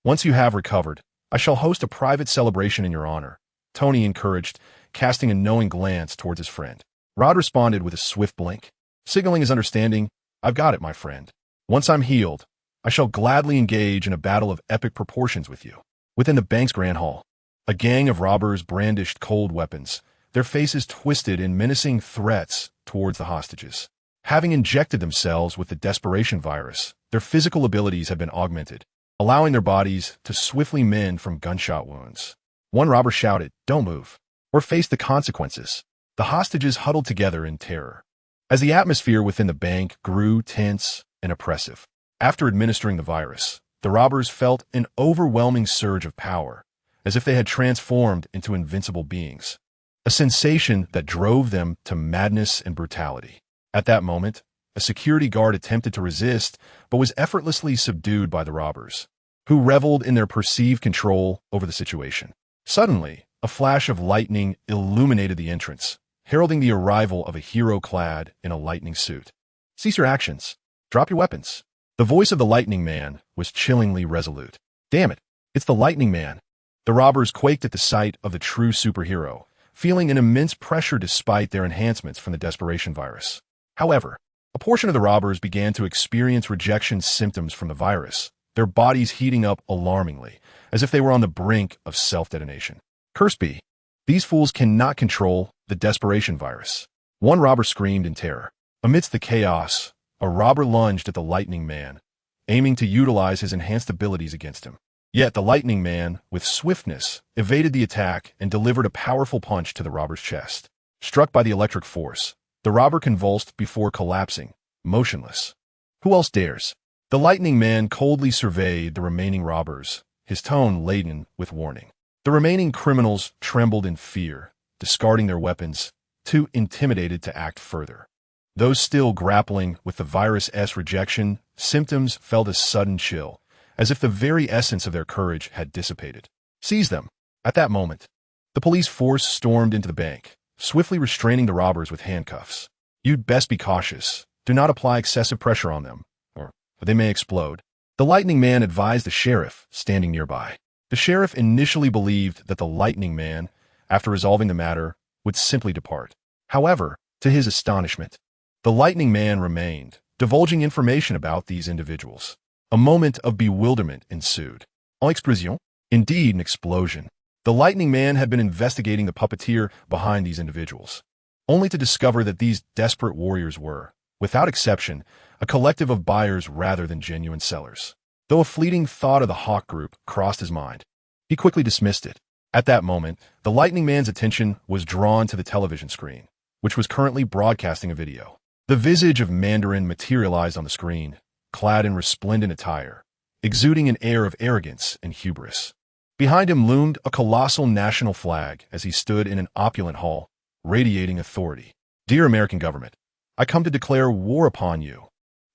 Once you have recovered, I shall host a private celebration in your honor," Tony encouraged, casting a knowing glance towards his friend. Rod responded with a swift blink, signaling his understanding. "I've got it, my friend. Once I'm healed, I shall gladly engage in a battle of epic proportions with you." Within the bank's grand hall, a gang of robbers brandished cold weapons, their faces twisted in menacing threats towards the hostages. Having injected themselves with the desperation virus, their physical abilities had been augmented, allowing their bodies to swiftly mend from gunshot wounds. One robber shouted, "Don't move, or face the consequences." The hostages huddled together in terror, as the atmosphere within the bank grew tense and oppressive. After administering the virus, the robbers felt an overwhelming surge of power, as if they had transformed into invincible beings, a sensation that drove them to madness and brutality. At that moment, a security guard attempted to resist, but was effortlessly subdued by the robbers, who reveled in their perceived control over the situation. Suddenly, a flash of lightning illuminated the entrance, heralding the arrival of a hero clad in a lightning suit. "Cease your actions. Drop your weapons." The voice of the Lightning Man was chillingly resolute. "Damn it, it's the Lightning Man." The robbers quaked at the sight of the true superhero, feeling an immense pressure despite their enhancements from the desperation virus. However, a portion of the robbers began to experience rejection symptoms from the virus, their bodies heating up alarmingly, as if they were on the brink of self-detonation. "Curse be, these fools cannot control the desperation virus," one robber screamed in terror. Amidst the chaos, a robber lunged at the Lightning Man, aiming to utilize his enhanced abilities against him. Yet the Lightning Man, with swiftness, evaded the attack and delivered a powerful punch to the robber's chest. Struck by the electric force, the robber convulsed before collapsing, motionless. "Who else dares?" The Lightning Man coldly surveyed the remaining robbers, his tone laden with warning. The remaining criminals trembled in fear, discarding their weapons, too intimidated to act further. Those still grappling with the virus's rejection symptoms felt a sudden chill, as if the very essence of their courage had dissipated. Seize them. At that moment, the police force stormed into the bank, swiftly restraining the robbers with handcuffs. You'd best be cautious. Do not apply excessive pressure on them, or they may explode. The Lightning Man advised the sheriff, standing nearby. The sheriff initially believed that the Lightning Man, after resolving the matter, would simply depart. However, to his astonishment, the Lightning Man remained, divulging information about these individuals. A moment of bewilderment ensued. En explosion? Indeed, an explosion. The Lightning Man had been investigating the puppeteer behind these individuals, only to discover that these desperate warriors were, without exception, a collective of buyers rather than genuine sellers. Though a fleeting thought of the Hawk Group crossed his mind, he quickly dismissed it. At that moment, the Lightning Man's attention was drawn to the television screen, which was currently broadcasting a video. The visage of Mandarin materialized on the screen, clad in resplendent attire, exuding an air of arrogance and hubris. Behind him loomed a colossal national flag as he stood in an opulent hall, radiating authority. Dear American government, I come to declare war upon you.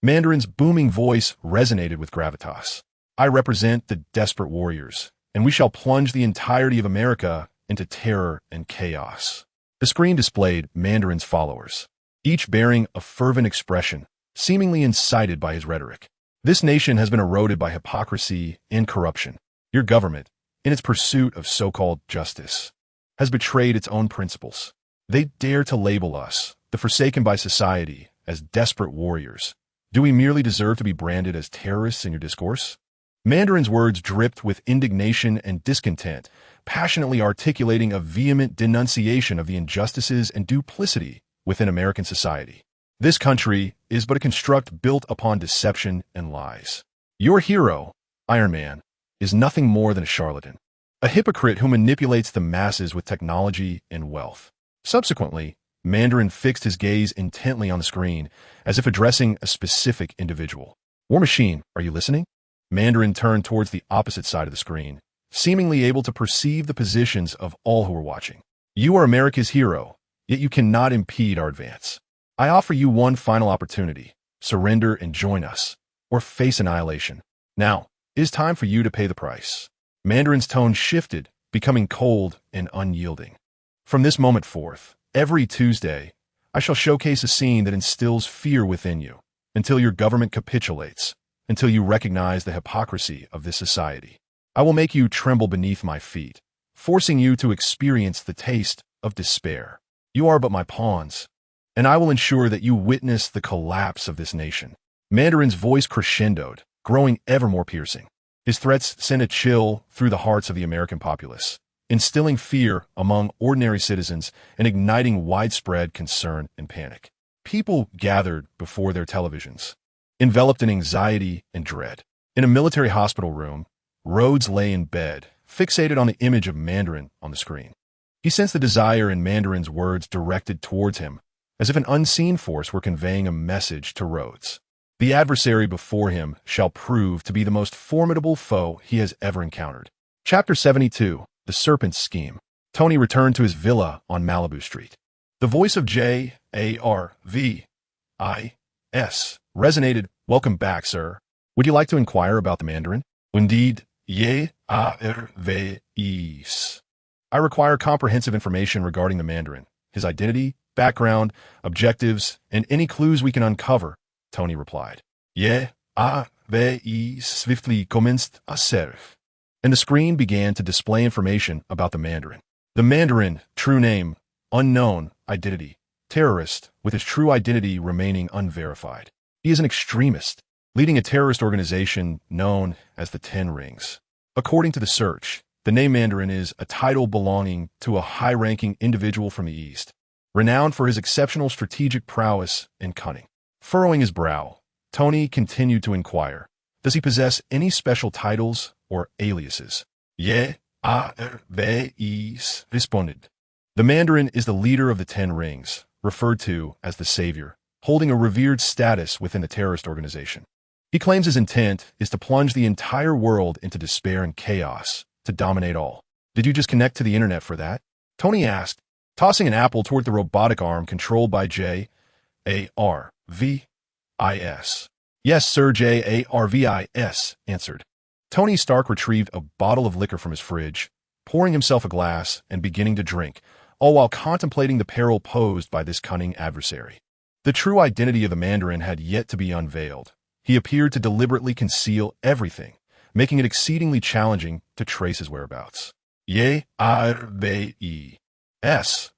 Mandarin's booming voice resonated with gravitas. I represent the desperate warriors, and we shall plunge the entirety of America into terror and chaos. The screen displayed Mandarin's followers, each bearing a fervent expression, seemingly incited by his rhetoric. This nation has been eroded by hypocrisy and corruption. Your government, in its pursuit of so-called justice, has betrayed its own principles. They dare to label us, the forsaken by society, as desperate warriors. Do we merely deserve to be branded as terrorists in your discourse? Mandarin's words dripped with indignation and discontent, passionately articulating a vehement denunciation of the injustices and duplicity within American society. This country is but a construct built upon deception and lies. Your hero, Iron Man, is nothing more than a charlatan, a hypocrite who manipulates the masses with technology and wealth. Subsequently, Mandarin fixed his gaze intently on the screen, as if addressing a specific individual. War Machine, are you listening? Mandarin turned towards the opposite side of the screen, seemingly able to perceive the positions of all who were watching. You are America's hero, yet you cannot impede our advance. I offer you one final opportunity. Surrender and join us, or face annihilation. Now, it is time for you to pay the price. Mandarin's tone shifted, becoming cold and unyielding. From this moment forth, every Tuesday, I shall showcase a scene that instills fear within you, until your government capitulates, until you recognize the hypocrisy of this society. I will make you tremble beneath my feet, forcing you to experience the taste of despair. You are but my pawns, and I will ensure that you witness the collapse of this nation. Mandarin's voice crescendoed, growing ever more piercing. His threats sent a chill through the hearts of the American populace, instilling fear among ordinary citizens and igniting widespread concern and panic. People gathered before their televisions, enveloped in anxiety and dread. In a military hospital room, Rhodes lay in bed, fixated on the image of Mandarin on the screen. He sensed the desire in Mandarin's words directed towards him, as if an unseen force were conveying a message to Rhodes. The adversary before him shall prove to be the most formidable foe he has ever encountered. Chapter 72. The Serpent's Scheme. Tony returned to his villa on Malibu Street. The voice of Jarvis resonated. Welcome back, sir. Would you like to inquire about the Mandarin? Indeed, Jarvis. I require comprehensive information regarding the Mandarin, his identity, background, objectives, and any clues we can uncover, Tony replied. Jarvis swiftly commenced a serve, and the screen began to display information about the Mandarin. The Mandarin, true name, unknown, identity, terrorist, with his true identity remaining unverified. He is an extremist, leading a terrorist organization known as the Ten Rings. According to the search, the name Mandarin is a title belonging to a high-ranking individual from the East, renowned for his exceptional strategic prowess and cunning. Furrowing his brow, Tony continued to inquire, does he possess any special titles or aliases? Jarvis responded. The Mandarin is the leader of the Ten Rings, referred to as the Savior, holding a revered status within the terrorist organization. He claims his intent is to plunge the entire world into despair and chaos, to dominate all. Did you just connect to the internet for that? Tony asked, tossing an apple toward the robotic arm controlled by J.A.R.V.I.S. Yes, sir, J.A.R.V.I.S. answered. Tony Stark retrieved a bottle of liquor from his fridge, pouring himself a glass and beginning to drink, all while contemplating the peril posed by this cunning adversary. The true identity of the Mandarin had yet to be unveiled. He appeared to deliberately conceal everything, making it exceedingly challenging to trace his whereabouts. J.A.R.V.I.S.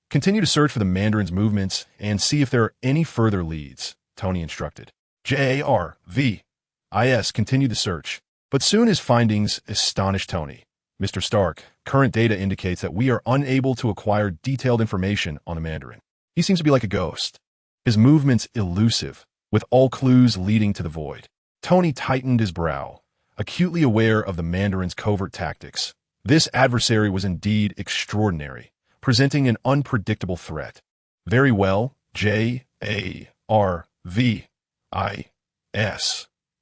Continue to search for the Mandarin's movements and see if there are any further leads, Tony instructed. J.A.R.V.I.S. continued the search, but soon his findings astonished Tony. Mr. Stark, current data indicates that we are unable to acquire detailed information on the Mandarin. He seems to be like a ghost. His movements elusive, with all clues leading to the void. Tony tightened his brow, acutely aware of the Mandarin's covert tactics. This adversary was indeed extraordinary, presenting an unpredictable threat. Very well, J.A.R.V.I.S.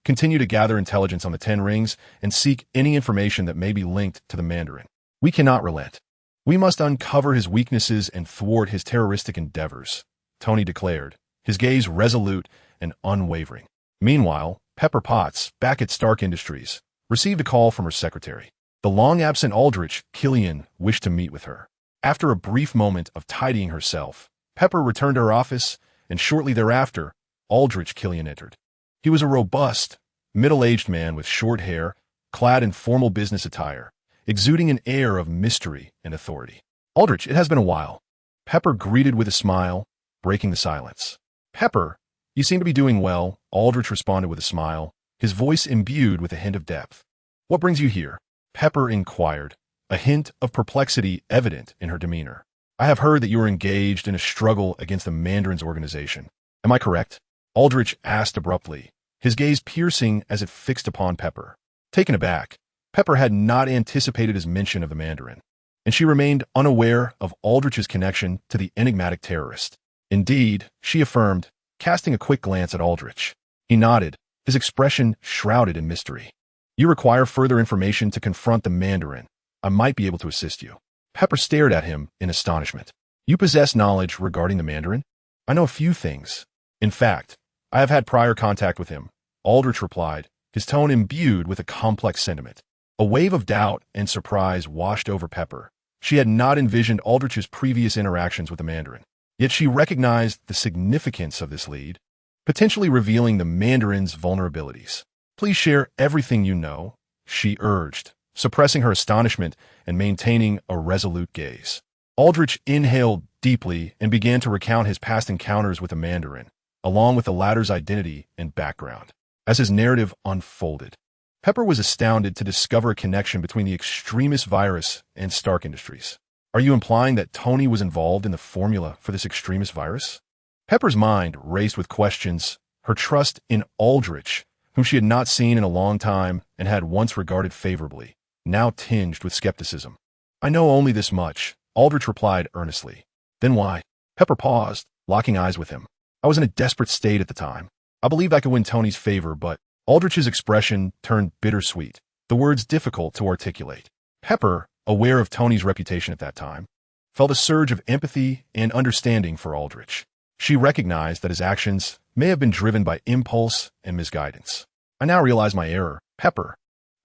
Continue to gather intelligence on the 10 rings and seek any information that may be linked to the Mandarin. We cannot relent. We must uncover his weaknesses and thwart his terroristic endeavors, Tony declared, his gaze resolute and unwavering. Meanwhile, Pepper Potts, back at Stark Industries, received a call from her secretary. The long-absent Aldrich Killian wished to meet with her. After a brief moment of tidying herself, Pepper returned to her office, and shortly thereafter, Aldrich Killian entered. He was a robust, middle-aged man with short hair, clad in formal business attire, exuding an air of mystery and authority. Aldrich, it has been a while. Pepper greeted with a smile, breaking the silence. Pepper, you seem to be doing well, Aldrich responded with a smile, his voice imbued with a hint of depth. What brings you here? Pepper inquired, a hint of perplexity evident in her demeanor. I have heard that you are engaged in a struggle against the Mandarin's organization. Am I correct? Aldrich asked abruptly, his gaze piercing as it fixed upon Pepper. Taken aback, Pepper had not anticipated his mention of the Mandarin, and she remained unaware of Aldrich's connection to the enigmatic terrorist. Indeed, she affirmed, casting a quick glance at Aldrich. He nodded, his expression shrouded in mystery. You require further information to confront the Mandarin. I might be able to assist you. Pepper stared at him in astonishment. You possess knowledge regarding the Mandarin? I know a few things. In fact, I have had prior contact with him, Aldrich replied, his tone imbued with a complex sentiment. A wave of doubt and surprise washed over Pepper. She had not envisioned Aldrich's previous interactions with the Mandarin, yet she recognized the significance of this lead, potentially revealing the Mandarin's vulnerabilities. Please share everything you know, she urged, suppressing her astonishment and maintaining a resolute gaze. Aldrich inhaled deeply and began to recount his past encounters with the Mandarin, along with the latter's identity and background. As his narrative unfolded, Pepper was astounded to discover a connection between the extremist virus and Stark Industries. Are you implying that Tony was involved in the formula for this extremist virus? Pepper's mind raced with questions, her trust in Aldrich, whom she had not seen in a long time and had once regarded favorably, now tinged with skepticism. I know only this much, Aldrich replied earnestly. Then why? Pepper paused, locking eyes with him. I was in a desperate state at the time. I believed I could win Tony's favor, but Aldrich's expression turned bittersweet, the words difficult to articulate. Pepper, aware of Tony's reputation at that time, felt a surge of empathy and understanding for Aldrich. She recognized that his actions may have been driven by impulse and misguidance. I now realize my error, Pepper.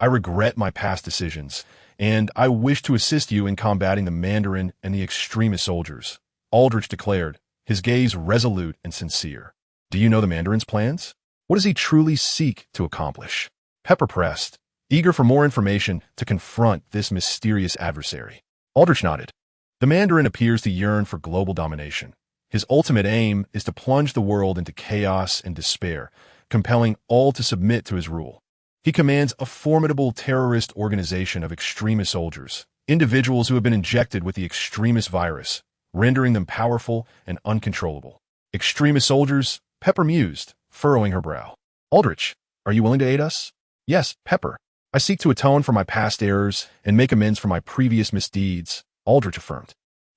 I regret my past decisions, and I wish to assist you in combating the Mandarin and the extremist soldiers, Aldrich declared, his gaze resolute and sincere. Do you know the Mandarin's plans? What does he truly seek to accomplish? Pepper pressed, eager for more information to confront this mysterious adversary. Aldrich nodded. The Mandarin appears to yearn for global domination. His ultimate aim is to plunge the world into chaos and despair, compelling all to submit to his rule. He commands a formidable terrorist organization of extremist soldiers, individuals who have been injected with the extremist virus, rendering them powerful and uncontrollable. Extremist soldiers, Pepper mused, furrowing her brow. Aldrich, are you willing to aid us? Yes, Pepper. I seek to atone for my past errors and make amends for my previous misdeeds, Aldrich affirmed.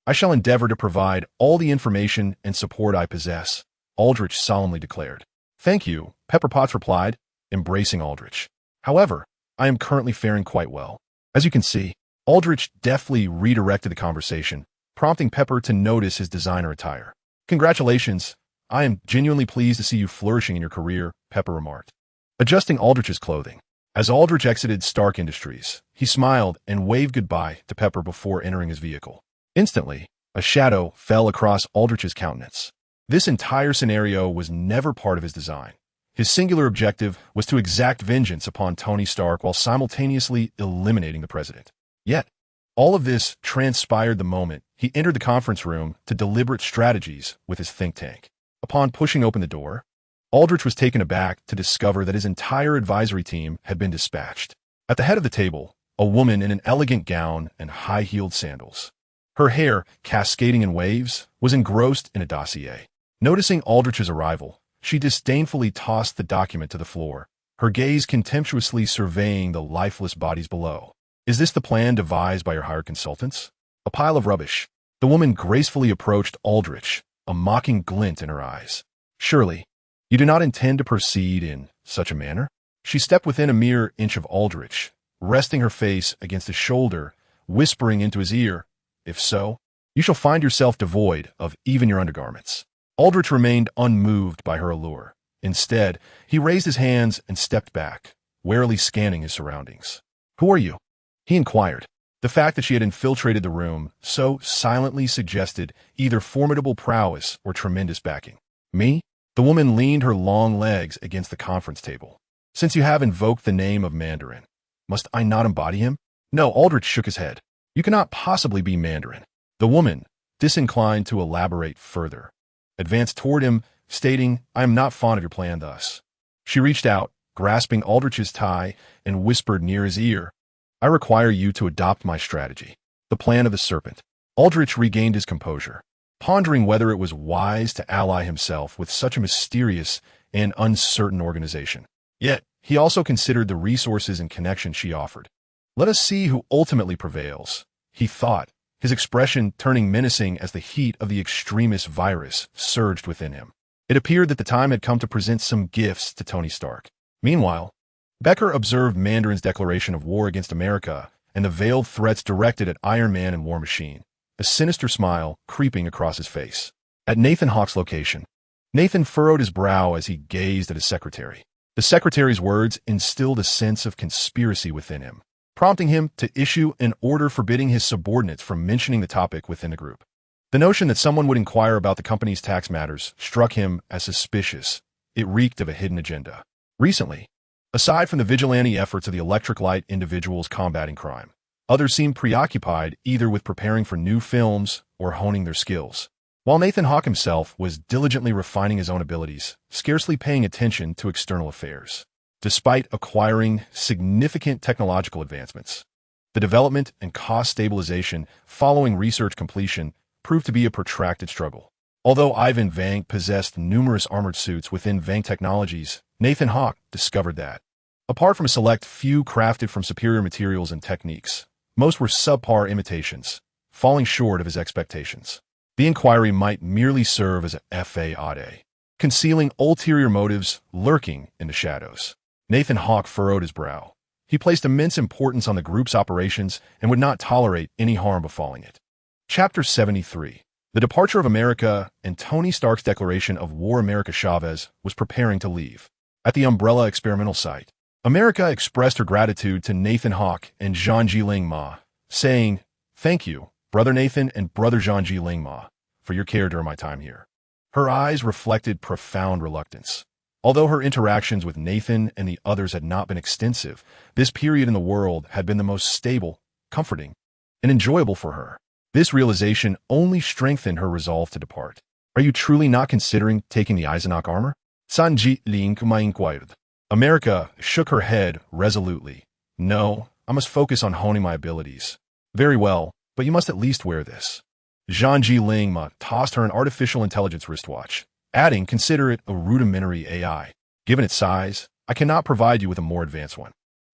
I shall endeavor to provide all the information and support I possess, Aldrich solemnly declared. Thank you, Pepper Potts replied, embracing Aldrich. However, I am currently faring quite well. As you can see, Aldrich deftly redirected the conversation, prompting Pepper to notice his designer attire. "Congratulations. I am genuinely pleased to see you flourishing in your career," Pepper remarked, adjusting Aldrich's clothing. As Aldrich exited Stark Industries, he smiled and waved goodbye to Pepper before entering his vehicle. Instantly, a shadow fell across Aldrich's countenance. This entire scenario was never part of his design. His singular objective was to exact vengeance upon Tony Stark while simultaneously eliminating the president. Yet, all of this transpired the moment he entered the conference room to deliberate strategies with his think tank. Upon pushing open the door, Aldrich was taken aback to discover that his entire advisory team had been dispatched. At the head of the table, a woman in an elegant gown and high-heeled sandals. Her hair, cascading in waves, was engrossed in a dossier. Noticing Aldrich's arrival, she disdainfully tossed the document to the floor, her gaze contemptuously surveying the lifeless bodies below. "Is this the plan devised by your hired consultants?" "A pile of rubbish." The woman gracefully approached Aldrich, a mocking glint in her eyes. "Surely, you do not intend to proceed in such a manner?" She stepped within a mere inch of Aldrich, resting her face against his shoulder, whispering into his ear, "If so, you shall find yourself devoid of even your undergarments." Aldrich remained unmoved by her allure. Instead, he raised his hands and stepped back, warily scanning his surroundings. "Who are you?" he inquired. The fact that she had infiltrated the room so silently suggested either formidable prowess or tremendous backing. "Me?" The woman leaned her long legs against the conference table. "Since you have invoked the name of Mandarin, must I not embody him?" "No," Aldrich shook his head. "You cannot possibly be Mandarin." The woman, disinclined to elaborate further, advanced toward him, stating, "I am not fond of your plan thus." She reached out, grasping Aldrich's tie, and whispered near his ear, "I require you to adopt my strategy, the plan of the serpent." Aldrich regained his composure, pondering whether it was wise to ally himself with such a mysterious and uncertain organization. Yet, he also considered the resources and connections she offered. "Let us see who ultimately prevails," he thought, his expression turning menacing as the heat of the extremist virus surged within him. It appeared that the time had come to present some gifts to Tony Stark. Meanwhile, Becker observed Mandarin's declaration of war against America and the veiled threats directed at Iron Man and War Machine, a sinister smile creeping across his face. At Nathan Hawke's location, Nathan furrowed his brow as he gazed at his secretary. The secretary's words instilled a sense of conspiracy within him, prompting him to issue an order forbidding his subordinates from mentioning the topic within the group. The notion that someone would inquire about the company's tax matters struck him as suspicious. It reeked of a hidden agenda. Recently, aside from the vigilante efforts of the Electric Light individuals combating crime, others seemed preoccupied either with preparing for new films or honing their skills, while Nathan Hawke himself was diligently refining his own abilities, scarcely paying attention to external affairs. Despite acquiring significant technological advancements, the development and cost stabilization following research completion proved to be a protracted struggle. Although Ivan Vang possessed numerous armored suits within Vang Technologies, Nathan Hawke discovered that, apart from a select few crafted from superior materials and techniques, most were subpar imitations, falling short of his expectations. The inquiry might merely serve as a fade, concealing ulterior motives lurking in the shadows. Nathan Hawke furrowed his brow. He placed immense importance on the group's operations and would not tolerate any harm befalling it. Chapter 73. The departure of America and Tony Stark's declaration of war. America Chavez was preparing to leave. At the Umbrella experimental site, America expressed her gratitude to Nathan Hawke and Zhang Ling Ma, saying, "Thank you, Brother Nathan and Brother Zhang Ling Ma, for your care during my time here." Her eyes reflected profound reluctance. Although her interactions with Nathan and the others had not been extensive, this period in the world had been the most stable, comforting, and enjoyable for her. This realization only strengthened her resolve to depart. "Are you truly not considering taking the Eisenach armor?" Zhang Ling Ma inquired. America shook her head resolutely. "No, I must focus on honing my abilities." "Very well, but you must at least wear this." Zhang Ling Ma tossed her an artificial intelligence wristwatch, adding, "Consider it a rudimentary AI. Given its size, I cannot provide you with a more advanced one."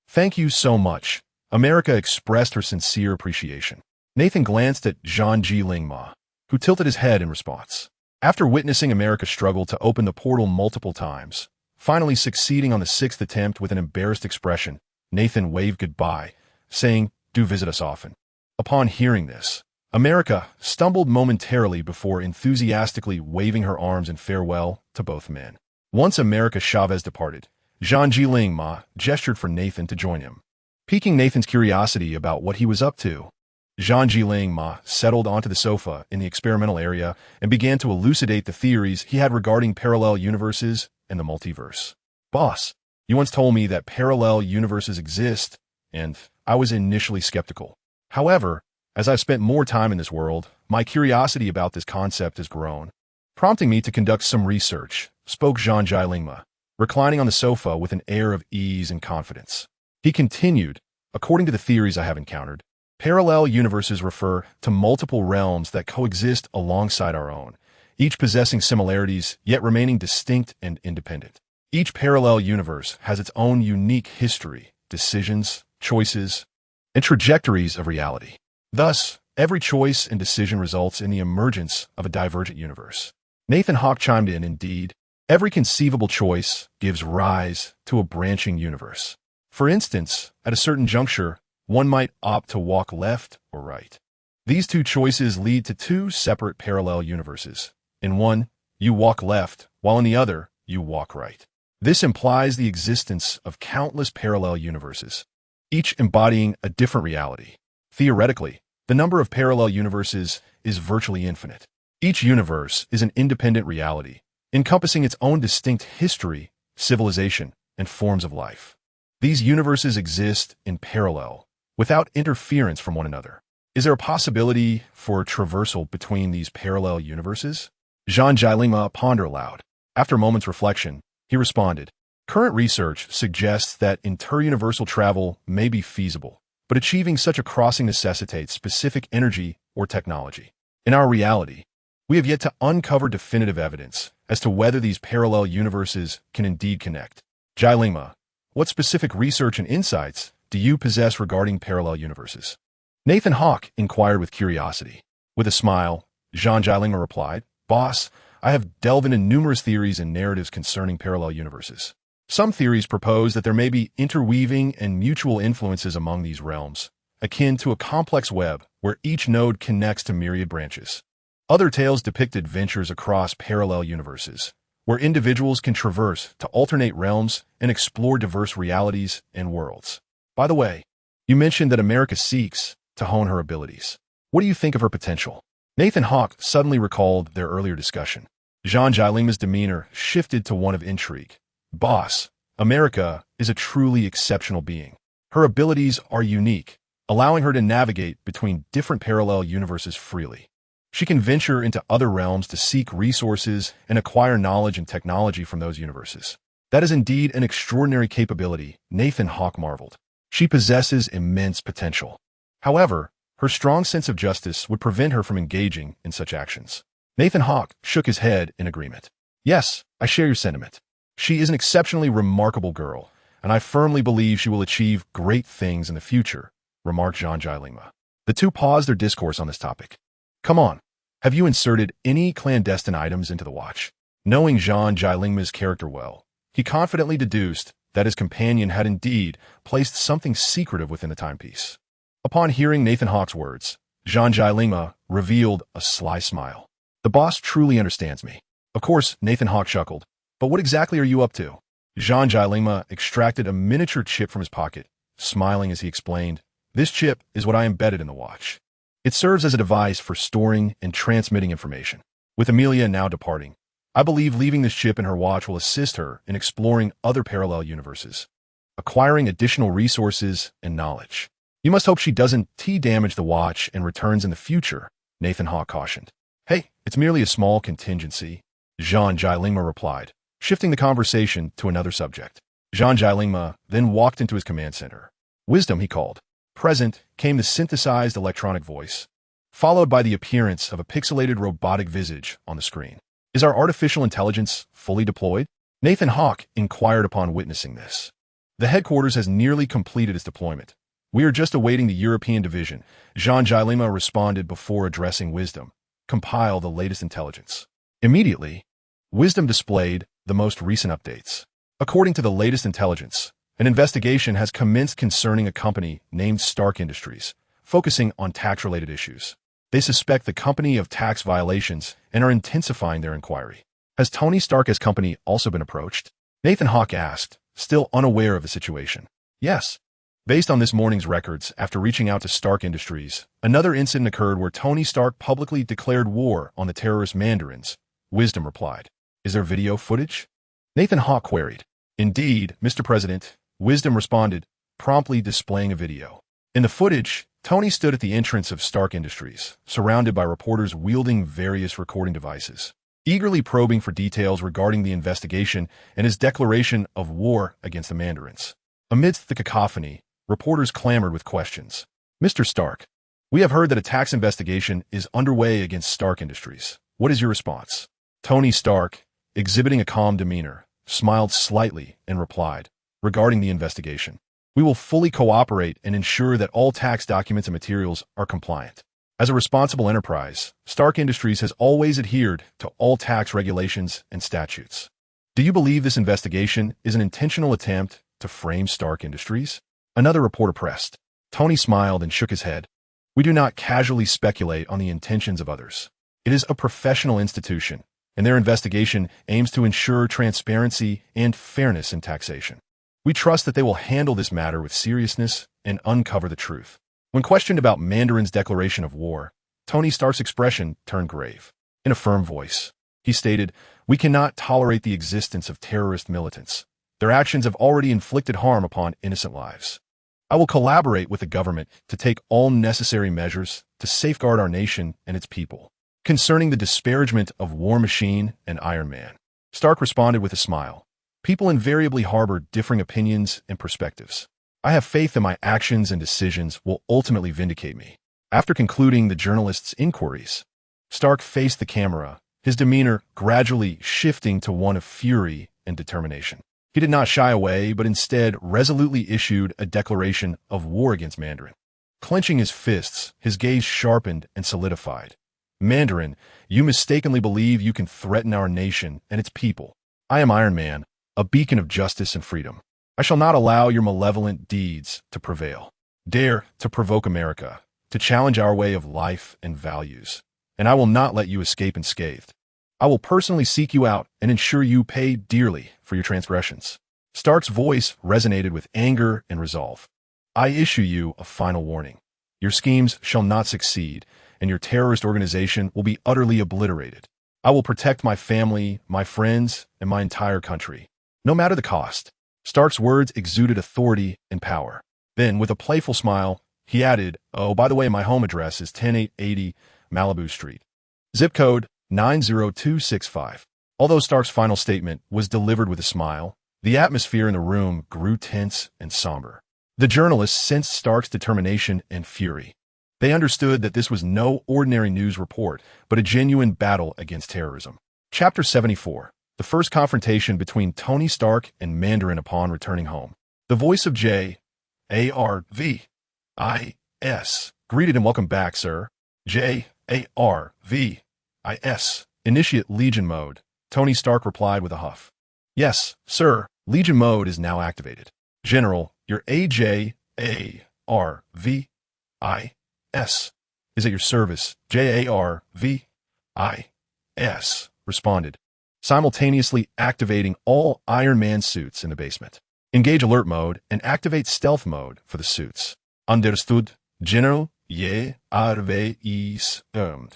"Thank you so much." America expressed her sincere appreciation. Nathan glanced at Zhang Ling Ma, who tilted his head in response. After witnessing America struggle to open the portal multiple times, finally succeeding on the sixth attempt with an embarrassed expression, Nathan waved goodbye, saying, "Do visit us often." Upon hearing this, America stumbled momentarily before enthusiastically waving her arms in farewell to both men. Once America Chavez departed, Zhang Jiling Ma gestured for Nathan to join him, piquing Nathan's curiosity about what he was up to. Zhang Jiling Ma settled onto the sofa in the experimental area and began to elucidate the theories he had regarding parallel universes and the multiverse. Boss, you once told me that parallel universes exist, and I was initially skeptical. However, as I've spent more time in this world, my curiosity about this concept has grown, prompting me to conduct some research, spoke Zhang Jiling, reclining on the sofa with an air of ease and confidence. He continued, according to the theories I have encountered, parallel universes refer to multiple realms that coexist alongside our own, each possessing similarities yet remaining distinct and independent. Each parallel universe has its own unique history, decisions, choices, and trajectories of reality. Thus, every choice and decision results in the emergence of a divergent universe. Nathan Hawke chimed in, indeed, every conceivable choice gives rise to a branching universe. For instance, at a certain juncture, one might opt to walk left or right. These two choices lead to two separate parallel universes. In one, you walk left, while in the other, you walk right. This implies the existence of countless parallel universes, each embodying a different reality. Theoretically, the number of parallel universes is virtually infinite. Each universe is an independent reality, encompassing its own distinct history, civilization, and forms of life. These universes exist in parallel, without interference from one another. Is there a possibility for traversal between these parallel universes? Zhang Jiling pondered aloud. After a moment's reflection, he responded, current research suggests that interuniversal travel may be feasible, but achieving such a crossing necessitates specific energy or technology. In our reality, we have yet to uncover definitive evidence as to whether these parallel universes can indeed connect. Jiling, what specific research and insights do you possess regarding parallel universes? Nathan Hawke inquired with curiosity. With a smile, Zhang Jiling replied, Boss, I have delved into numerous theories and narratives concerning parallel universes. Some theories propose that there may be interweaving and mutual influences among these realms, akin to a complex web where each node connects to myriad branches. Other tales depict adventures across parallel universes, where individuals can traverse to alternate realms and explore diverse realities and worlds. By the way, you mentioned that America seeks to hone her abilities. What do you think of her potential? Nathan Hawke suddenly recalled their earlier discussion. Zhang Jiling's demeanor shifted to one of intrigue. Boss, America is a truly exceptional being. Her abilities are unique, allowing her to navigate between different parallel universes freely. She can venture into other realms to seek resources and acquire knowledge and technology from those universes. That is indeed an extraordinary capability, Nathan Hawke marveled. She possesses immense potential. However, her strong sense of justice would prevent her from engaging in such actions. Nathan Hawke shook his head in agreement. Yes, I share your sentiment. She is an exceptionally remarkable girl, and I firmly believe she will achieve great things in the future, remarked Zhang Jiling. The two paused their discourse on this topic. Come on, have you inserted any clandestine items into the watch? Knowing Zhang Jiling's character well, he confidently deduced that his companion had indeed placed something secretive within the timepiece. Upon hearing Nathan Hawke's words, Zhang Jiling revealed a sly smile. The boss truly understands me. Of course, Nathan Hawke chuckled. But what exactly are you up to? Zhang Jiling extracted a miniature chip from his pocket, smiling as he explained, This chip is what I embedded in the watch. It serves as a device for storing and transmitting information. With Amelia now departing, I believe leaving this chip in her watch will assist her in exploring other parallel universes, acquiring additional resources and knowledge. You must hope she doesn't damage the watch and returns in the future, Nathan Hawke cautioned. Hey, it's merely a small contingency, Zhang Jiling replied, shifting the conversation to another subject. Zhang Jiling then walked into his command center. Wisdom, he called. Present came the synthesized electronic voice, followed by the appearance of a pixelated robotic visage on the screen. Is our artificial intelligence fully deployed? Nathan Hawke inquired upon witnessing this. The headquarters has nearly completed its deployment. We are just awaiting the European division, Zhang Jiling responded before addressing Wisdom. Compile the latest intelligence. Immediately, Wisdom displayed the most recent updates. According to the latest intelligence, an investigation has commenced concerning a company named Stark Industries, focusing on tax-related issues. They suspect the company of tax violations and are intensifying their inquiry. Has Tony Stark's company also been approached? Nathan Hawke asked, still unaware of the situation. Yes. Based on this morning's records, after reaching out to Stark Industries, another incident occurred where Tony Stark publicly declared war on the terrorist Mandarins. Wisdom replied. Is there video footage? Nathan Hawke queried. Indeed, Mr. President, Wisdom responded, promptly displaying a video. In the footage, Tony stood at the entrance of Stark Industries, surrounded by reporters wielding various recording devices, eagerly probing for details regarding the investigation and his declaration of war against the Mandarins. Amidst the cacophony, reporters clamored with questions. Mr. Stark, we have heard that a tax investigation is underway against Stark Industries. What is your response? Tony Stark, exhibiting a calm demeanor, smiled slightly and replied, regarding the investigation, we will fully cooperate and ensure that all tax documents and materials are compliant. As a responsible enterprise, Stark Industries has always adhered to all tax regulations and statutes. Do you believe this investigation is an intentional attempt to frame Stark Industries? Another reporter pressed. Tony smiled and shook his head. We do not casually speculate on the intentions of others. It is a professional institution, and their investigation aims to ensure transparency and fairness in taxation. We trust that they will handle this matter with seriousness and uncover the truth. When questioned about Mandarin's declaration of war, Tony Stark's expression turned grave. In a firm voice, he stated, we cannot tolerate the existence of terrorist militants. Their actions have already inflicted harm upon innocent lives. I will collaborate with the government to take all necessary measures to safeguard our nation and its people. Concerning the disparagement of War Machine and Iron Man, Stark responded with a smile. People invariably harbor differing opinions and perspectives. I have faith that my actions and decisions will ultimately vindicate me. After concluding the journalist's inquiries, Stark faced the camera, his demeanor gradually shifting to one of fury and determination. He did not shy away, but instead resolutely issued a declaration of war against Mandarin. Clenching his fists, his gaze sharpened and solidified. Mandarin, you mistakenly believe you can threaten our nation and its people. I am Iron Man, a beacon of justice and freedom. I shall not allow your malevolent deeds to prevail. Dare to provoke America, to challenge our way of life and values, and I will not let you escape unscathed. I will personally seek you out and ensure you pay dearly for your transgressions. Stark's voice resonated with anger and resolve. I issue you a final warning. Your schemes shall not succeed, and your terrorist organization will be utterly obliterated. I will protect my family, my friends, and my entire country, no matter the cost. Stark's words exuded authority and power. Then, with a playful smile, he added, oh, by the way, my home address is 10880 Malibu Street. Zip code 90265. Although Stark's final statement was delivered with a smile, the atmosphere in the room grew tense and somber. The journalists sensed Stark's determination and fury. They understood that this was no ordinary news report, but a genuine battle against terrorism. Chapter 74. The first confrontation between Tony Stark and Mandarin upon returning home. The voice of J.A.R.V.I.S. greeted him. Welcome back, sir. J.A.R.V.I.S. Initiate Legion mode. Tony Stark replied with a huff. Yes, sir. Legion mode is now activated. General, your A.J.A.R.V.I.S. is at your service. J.A.R.V.I.S. responded, simultaneously activating all Iron Man suits in the basement. Engage alert mode and activate stealth mode for the suits. Understood, General. J.A.R.V.I.S. In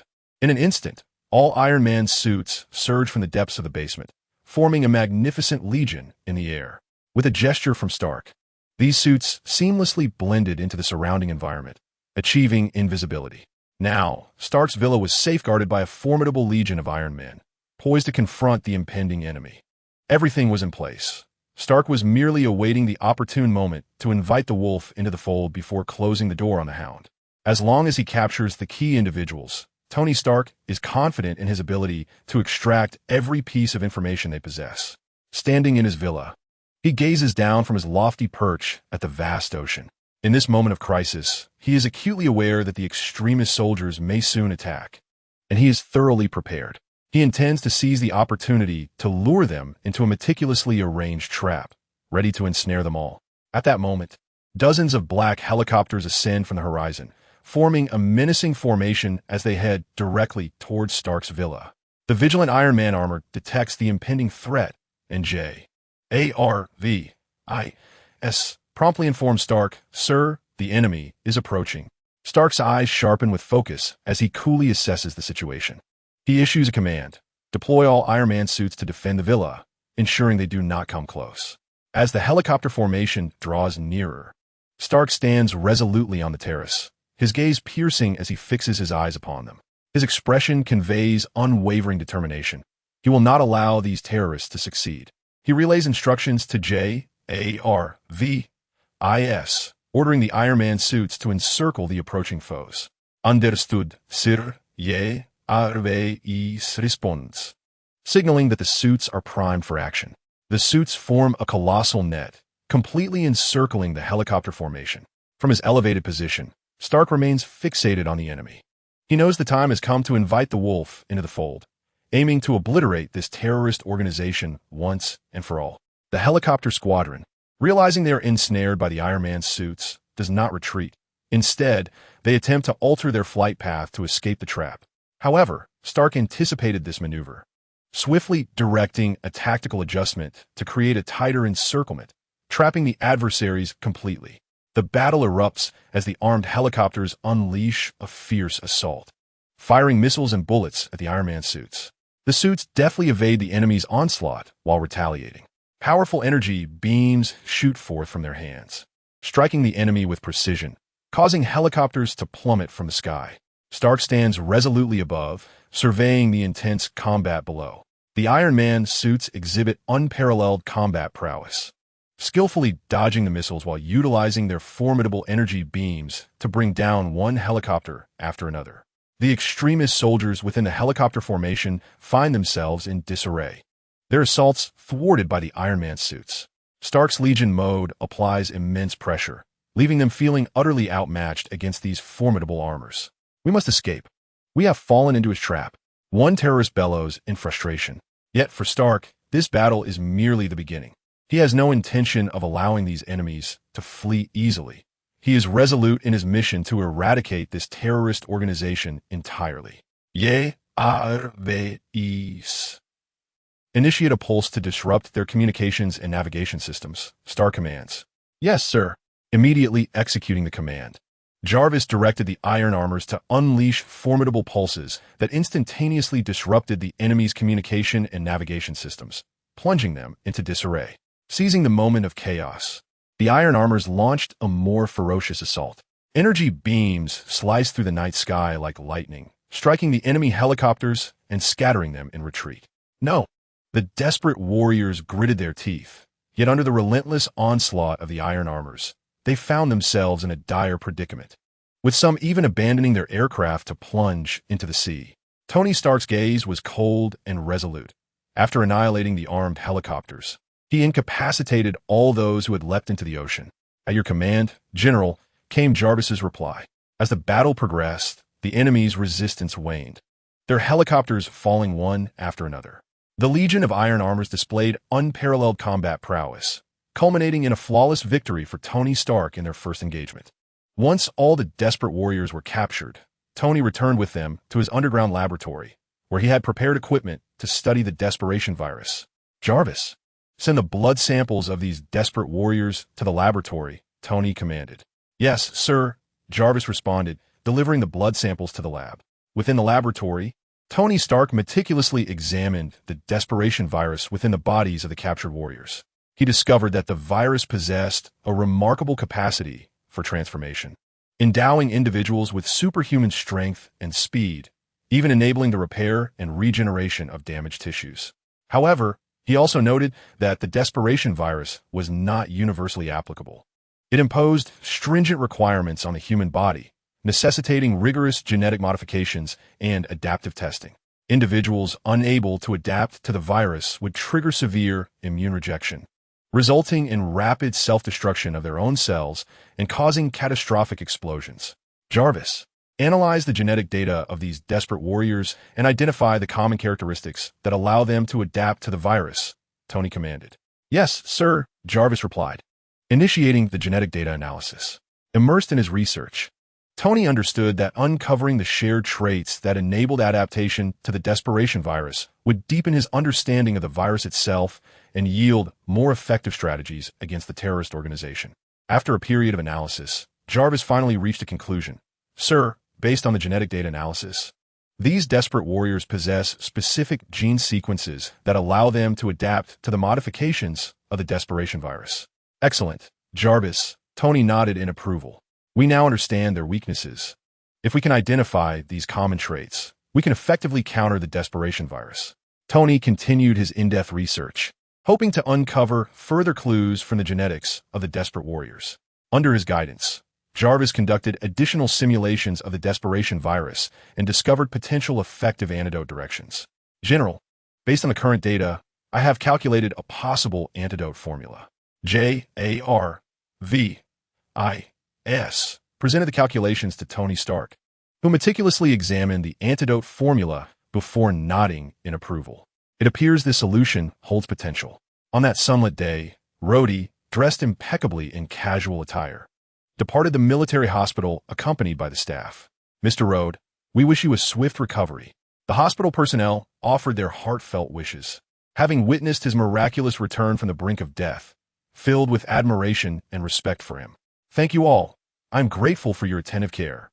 an instant, all Iron Man suits surged from the depths of the basement, forming a magnificent legion in the air. With a gesture from Stark, these suits seamlessly blended into the surrounding environment, achieving invisibility. Now, Stark's villa was safeguarded by a formidable legion of Iron Men, poised to confront the impending enemy. Everything was in place. Stark was merely awaiting the opportune moment to invite the wolf into the fold before closing the door on the hound. As long as he captures the key individuals, Tony Stark is confident in his ability to extract every piece of information they possess. Standing in his villa, he gazes down from his lofty perch at the vast ocean. In this moment of crisis, he is acutely aware that the extremist soldiers may soon attack, and he is thoroughly prepared. He intends to seize the opportunity to lure them into a meticulously arranged trap, ready to ensnare them all. At that moment, dozens of black helicopters ascend from the horizon, forming a menacing formation as they head directly towards Stark's villa. The vigilant Iron Man armor detects the impending threat, and Jarvis promptly informs Stark, "Sir, the enemy is approaching." Stark's eyes sharpen with focus as he coolly assesses the situation. He issues a command: deploy all Iron Man suits to defend the villa, ensuring they do not come close. As the helicopter formation draws nearer, Stark stands resolutely on the terrace, his gaze piercing as he fixes his eyes upon them. His expression conveys unwavering determination. He will not allow these terrorists to succeed. He relays instructions to Jarvis, ordering the Iron Man suits to encircle the approaching foes. "Understood, sir." Jarvis responds, signaling that the suits are primed for action. The suits form a colossal net, completely encircling the helicopter formation. From his elevated position, Stark remains fixated on the enemy. He knows the time has come to invite the wolf into the fold, aiming to obliterate this terrorist organization once and for all. The helicopter squadron, realizing they are ensnared by the Iron Man suits, does not retreat. Instead, they attempt to alter their flight path to escape the trap. However, Stark anticipated this maneuver, swiftly directing a tactical adjustment to create a tighter encirclement, trapping the adversaries completely. The battle erupts as the armed helicopters unleash a fierce assault, firing missiles and bullets at the Iron Man suits. The suits deftly evade the enemy's onslaught while retaliating. Powerful energy beams shoot forth from their hands, striking the enemy with precision, causing helicopters to plummet from the sky. Stark stands resolutely above, surveying the intense combat below. The Iron Man suits exhibit unparalleled combat prowess, skillfully dodging the missiles while utilizing their formidable energy beams to bring down one helicopter after another. The extremist soldiers within the helicopter formation find themselves in disarray, their assaults thwarted by the Iron Man suits. Stark's Legion mode applies immense pressure, leaving them feeling utterly outmatched against these formidable armors. "We must escape. We have fallen into his trap," one terrorist bellows in frustration. Yet for Stark, this battle is merely the beginning. He has no intention of allowing these enemies to flee easily. He is resolute in his mission to eradicate this terrorist organization entirely. Jarvis. Initiate a pulse to disrupt their communications and navigation systems, Stark commands. "Yes, sir." Immediately executing the command, Jarvis directed the iron armors to unleash formidable pulses that instantaneously disrupted the enemy's communication and navigation systems, plunging them into disarray. Seizing the moment of chaos, the iron armors launched a more ferocious assault. Energy beams sliced through the night sky like lightning, striking the enemy helicopters and scattering them in retreat. No! The desperate warriors gritted their teeth, yet under the relentless onslaught of the iron armors, they found themselves in a dire predicament, with some even abandoning their aircraft to plunge into the sea. Tony Stark's gaze was cold and resolute. After annihilating the armed helicopters, he incapacitated all those who had leapt into the ocean. "At your command, General," came Jarvis's reply. As the battle progressed, the enemy's resistance waned, their helicopters falling one after another. The Legion of Iron Armors displayed unparalleled combat prowess, culminating in a flawless victory for Tony Stark in their first engagement. Once all the desperate warriors were captured, Tony returned with them to his underground laboratory, where he had prepared equipment to study the desperation virus. "Jarvis, send the blood samples of these desperate warriors to the laboratory," Tony commanded. "Yes, sir," Jarvis responded, delivering the blood samples to the lab. Within the laboratory, Tony Stark meticulously examined the desperation virus within the bodies of the captured warriors. He discovered that the virus possessed a remarkable capacity for transformation, endowing individuals with superhuman strength and speed, even enabling the repair and regeneration of damaged tissues. However, he also noted that the desperation virus was not universally applicable. It imposed stringent requirements on the human body, necessitating rigorous genetic modifications and adaptive testing. Individuals unable to adapt to the virus would trigger severe immune rejection, resulting in rapid self-destruction of their own cells and causing catastrophic explosions. "Jarvis, analyze the genetic data of these desperate warriors and identify the common characteristics that allow them to adapt to the virus," Tony commanded. "Yes, sir," Jarvis replied. Initiating the genetic data analysis. Immersed in his research, Tony understood that uncovering the shared traits that enabled adaptation to the desperation virus would deepen his understanding of the virus itself and yield more effective strategies against the terrorist organization. After a period of analysis, Jarvis finally reached a conclusion. Sir, based on the genetic data analysis, these desperate warriors possess specific gene sequences that allow them to adapt to the modifications of the desperation virus. Excellent, Jarvis. Tony nodded in approval. We now understand their weaknesses. If we can identify these common traits, we can effectively counter the desperation virus. Tony continued his in-depth research, hoping to uncover further clues from the genetics of the desperate warriors. Under his guidance, Jarvis conducted additional simulations of the desperation virus and discovered potential effective antidote directions. General, based on the current data, I have calculated a possible antidote formula. JARVIS presented the calculations to Tony Stark, who meticulously examined the antidote formula before nodding in approval. It appears this solution holds potential. On that sunlit day, Rhodey, dressed impeccably in casual attire, departed the military hospital accompanied by the staff. Mr. Rhodes, we wish you a swift recovery. The hospital personnel offered their heartfelt wishes, having witnessed his miraculous return from the brink of death, filled with admiration and respect for him. Thank you all. I'm grateful for your attentive care.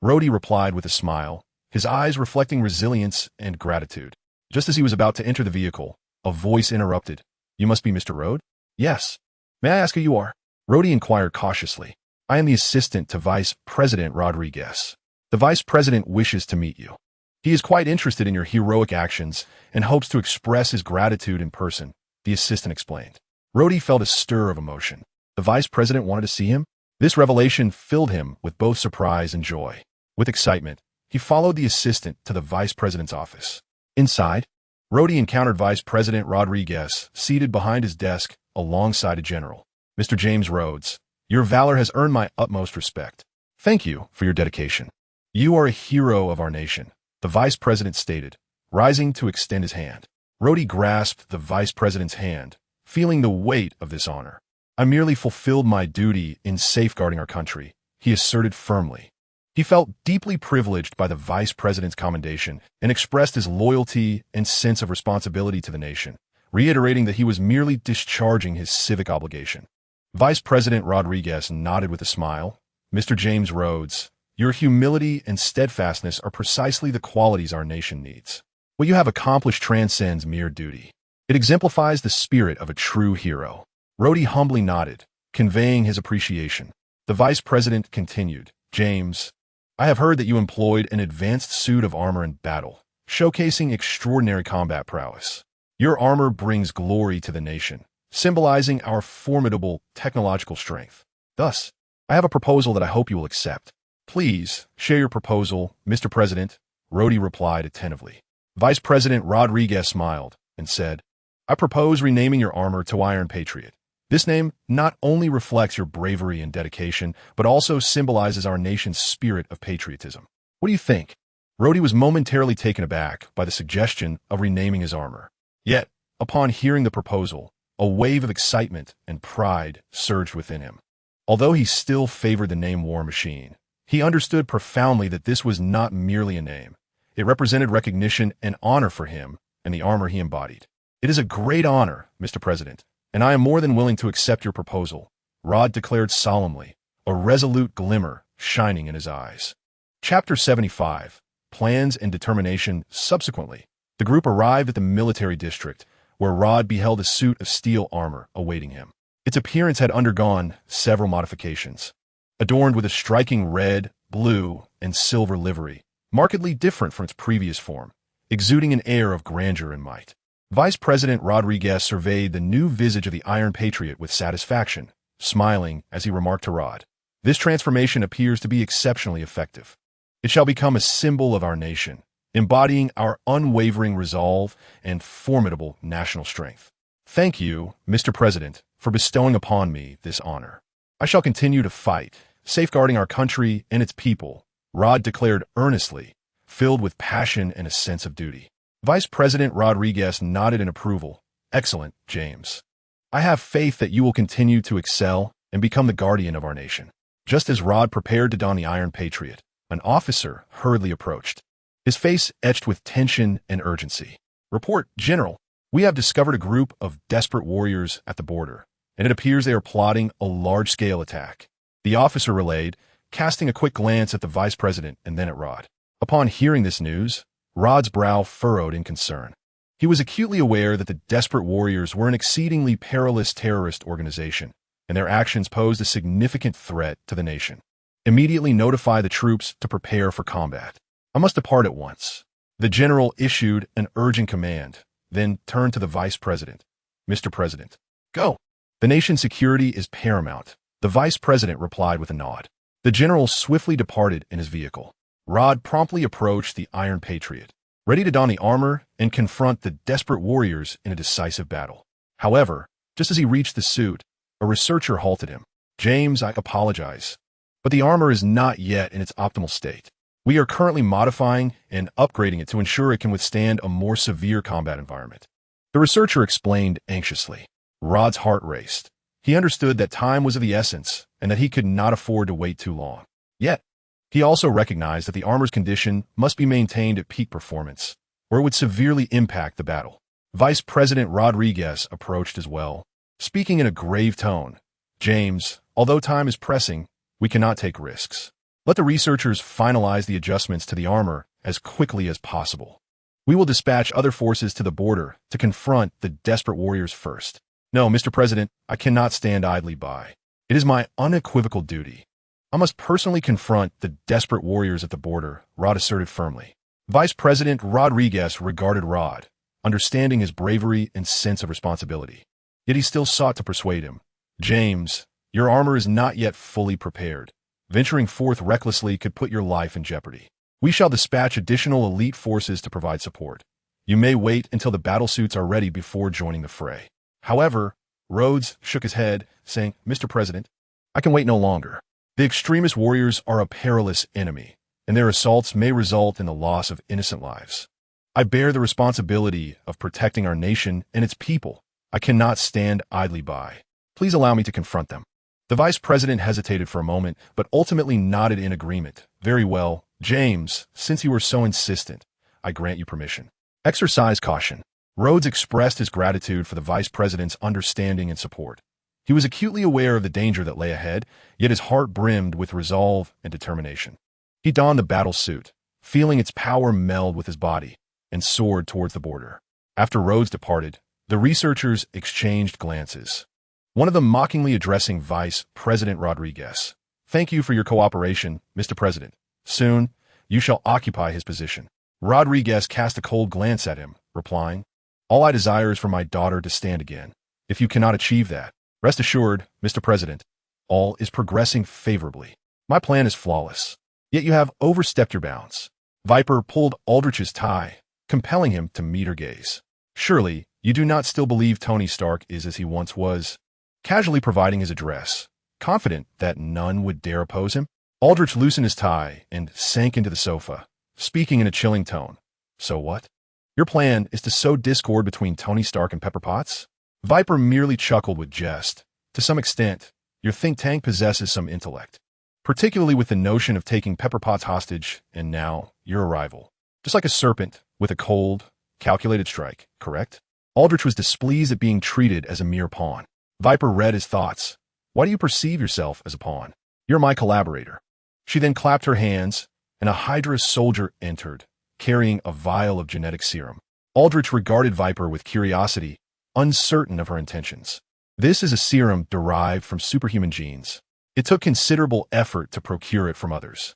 Rhodey replied with a smile, his eyes reflecting resilience and gratitude. Just as he was about to enter the vehicle, a voice interrupted. You must be Mr. Rhodes? Yes. May I ask who you are? Rhodey inquired cautiously. I am the assistant to Vice President Rodriguez. The Vice President wishes to meet you. He is quite interested in your heroic actions and hopes to express his gratitude in person, the assistant explained. Rhodey felt a stir of emotion. The Vice President wanted to see him? This revelation filled him with both surprise and joy. With excitement, he followed the assistant to the Vice President's office. Inside, Rhodey encountered Vice President Rodriguez seated behind his desk alongside a general. Mr. James Rhodes, your valor has earned my utmost respect. Thank you for your dedication. You are a hero of our nation, the Vice President stated, rising to extend his hand. Rhodey grasped the Vice President's hand, feeling the weight of this honor. I merely fulfilled my duty in safeguarding our country, he asserted firmly. He felt deeply privileged by the Vice President's commendation and expressed his loyalty and sense of responsibility to the nation, reiterating that he was merely discharging his civic obligation. Vice President Rodriguez nodded with a smile. Mr. James Rhodes, your humility and steadfastness are precisely the qualities our nation needs. What you have accomplished transcends mere duty. It exemplifies the spirit of a true hero. Rhodey humbly nodded, conveying his appreciation. The Vice President continued, James, I have heard that you employed an advanced suit of armor in battle, showcasing extraordinary combat prowess. Your armor brings glory to the nation, symbolizing our formidable technological strength. Thus, I have a proposal that I hope you will accept. Please share your proposal, Mr. President, Rhodey replied attentively. Vice President Rodriguez smiled and said, I propose renaming your armor to Iron Patriot. This name not only reflects your bravery and dedication, but also symbolizes our nation's spirit of patriotism. What do you think? Rhodey was momentarily taken aback by the suggestion of renaming his armor. Yet, upon hearing the proposal, a wave of excitement and pride surged within him. Although he still favored the name War Machine, he understood profoundly that this was not merely a name. It represented recognition and honor for him and the armor he embodied. It is a great honor, Mr. President, and I am more than willing to accept your proposal, Rod declared solemnly, a resolute glimmer shining in his eyes. Chapter 75, Plans and Determination. Subsequently, the group arrived at the military district, where Rod beheld a suit of steel armor awaiting him. Its appearance had undergone several modifications. Adorned with a striking red, blue, and silver livery, markedly different from its previous form, exuding an air of grandeur and might. Vice President Rodriguez surveyed the new visage of the Iron Patriot with satisfaction, smiling as he remarked to Rod, this transformation appears to be exceptionally effective. It shall become a symbol of our nation, embodying our unwavering resolve and formidable national strength. Thank you, Mr. President, for bestowing upon me this honor. I shall continue to fight, safeguarding our country and its people, Rod declared earnestly, filled with passion and a sense of duty. Vice President Rodriguez nodded in approval. Excellent, James. I have faith that you will continue to excel and become the guardian of our nation. Just as Rod prepared to don the Iron Patriot, an officer hurriedly approached, his face etched with tension and urgency. "Report, General. We have discovered a group of desperate warriors at the border, and it appears they are plotting a large-scale attack," the officer relayed, casting a quick glance at the vice president and then at Rod. Upon hearing this news, Rod's brow furrowed in concern. He was acutely aware that the desperate warriors were an exceedingly perilous terrorist organization, and their actions posed a significant threat to the nation. "Immediately notify the troops to prepare for combat. I must depart at once." The general issued an urgent command, then turned to the vice president. "Mr. President, go. The nation's security is paramount," the vice president replied with a nod. The general swiftly departed in his vehicle. Rod promptly approached the Iron Patriot, ready to don the armor and confront the desperate warriors in a decisive battle. However, just as he reached the suit, a researcher halted him. "James, I apologize, but the armor is not yet in its optimal state. We are currently modifying and upgrading it to ensure it can withstand a more severe combat environment," the researcher explained anxiously. Rod's heart raced. He understood that time was of the essence and that he could not afford to wait too long. Yet, he also recognized that the armor's condition must be maintained at peak performance, or it would severely impact the battle. Vice President Rodriguez approached as well, speaking in a grave tone. "James, although time is pressing, we cannot take risks. Let the researchers finalize the adjustments to the armor as quickly as possible. We will dispatch other forces to the border to confront the desperate warriors first." "No, Mr. President, I cannot stand idly by. It is my unequivocal duty. I must personally confront the desperate warriors at the border," Rod asserted firmly. Vice President Rodriguez regarded Rod, understanding his bravery and sense of responsibility. Yet he still sought to persuade him. "James, your armor is not yet fully prepared. Venturing forth recklessly could put your life in jeopardy. We shall dispatch additional elite forces to provide support. You may wait until the battlesuits are ready before joining the fray." However, Rhodes shook his head, saying, "Mr. President, I can wait no longer. The extremist warriors are a perilous enemy, and their assaults may result in the loss of innocent lives. I bear the responsibility of protecting our nation and its people. I cannot stand idly by. Please allow me to confront them." The vice president hesitated for a moment, but ultimately nodded in agreement. "Very well, James, since you are so insistent, I grant you permission. Exercise caution." Rhodes expressed his gratitude for the vice president's understanding and support. He was acutely aware of the danger that lay ahead, yet his heart brimmed with resolve and determination. He donned the battle suit, feeling its power meld with his body, and soared towards the border. After Rhodes departed, the researchers exchanged glances. One of them mockingly addressing Vice President Rodriguez. "Thank you for your cooperation, Mr. President. Soon, you shall occupy his position." Rodriguez cast a cold glance at him, replying, "All I desire is for my daughter to stand again. If you cannot achieve that, rest assured, Mr. President, all is progressing favorably. My plan is flawless. Yet you have overstepped your bounds." Viper pulled Aldrich's tie, compelling him to meet her gaze. "Surely, you do not still believe Tony Stark is as he once was?" Casually providing his address, confident that none would dare oppose him, Aldrich loosened his tie and sank into the sofa, speaking in a chilling tone. "So what? Your plan is to sow discord between Tony Stark and Pepper Potts?" Viper merely chuckled with jest. "To some extent, your think tank possesses some intellect, particularly with the notion of taking Pepper Potts hostage and now your arrival. Just like a serpent with a cold, calculated strike, correct?" Aldrich was displeased at being treated as a mere pawn. Viper read his thoughts. "Why do you perceive yourself as a pawn? You're my collaborator." She then clapped her hands, and a Hydra soldier entered, carrying a vial of genetic serum. Aldrich regarded Viper with curiosity, uncertain of her intentions. "This is a serum derived from superhuman genes. It took considerable effort to procure it from others.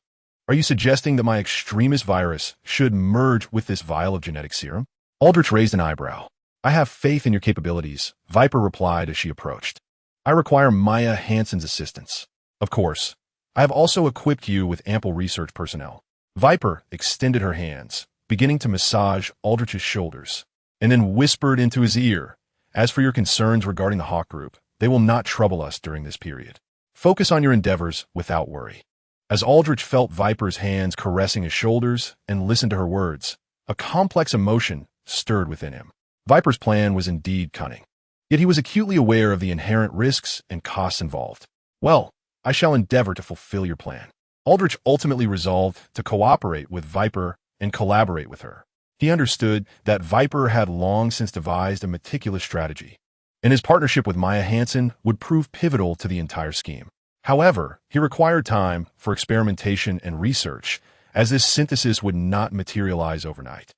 Are you suggesting that my extremist virus should merge with this vial of genetic serum?" Aldrich raised an eyebrow. "I have faith in your capabilities," Viper replied as she approached. "I require Maya Hansen's assistance. Of course, I have also equipped you with ample research personnel." Viper extended her hands, beginning to massage Aldrich's shoulders, and then whispered into his ear, "As for your concerns regarding the Hawk Group, they will not trouble us during this period. Focus on your endeavors without worry." As Aldrich felt Viper's hands caressing his shoulders and listened to her words, a complex emotion stirred within him. Viper's plan was indeed cunning, yet he was acutely aware of the inherent risks and costs involved. "Well, I shall endeavor to fulfill your plan. Aldrich ultimately resolved to cooperate with Viper and collaborate with her. He understood that Viper had long since devised a meticulous strategy, and his partnership with Maya Hansen would prove pivotal to the entire scheme. However, he required time for experimentation and research, as this synthesis would not materialize overnight.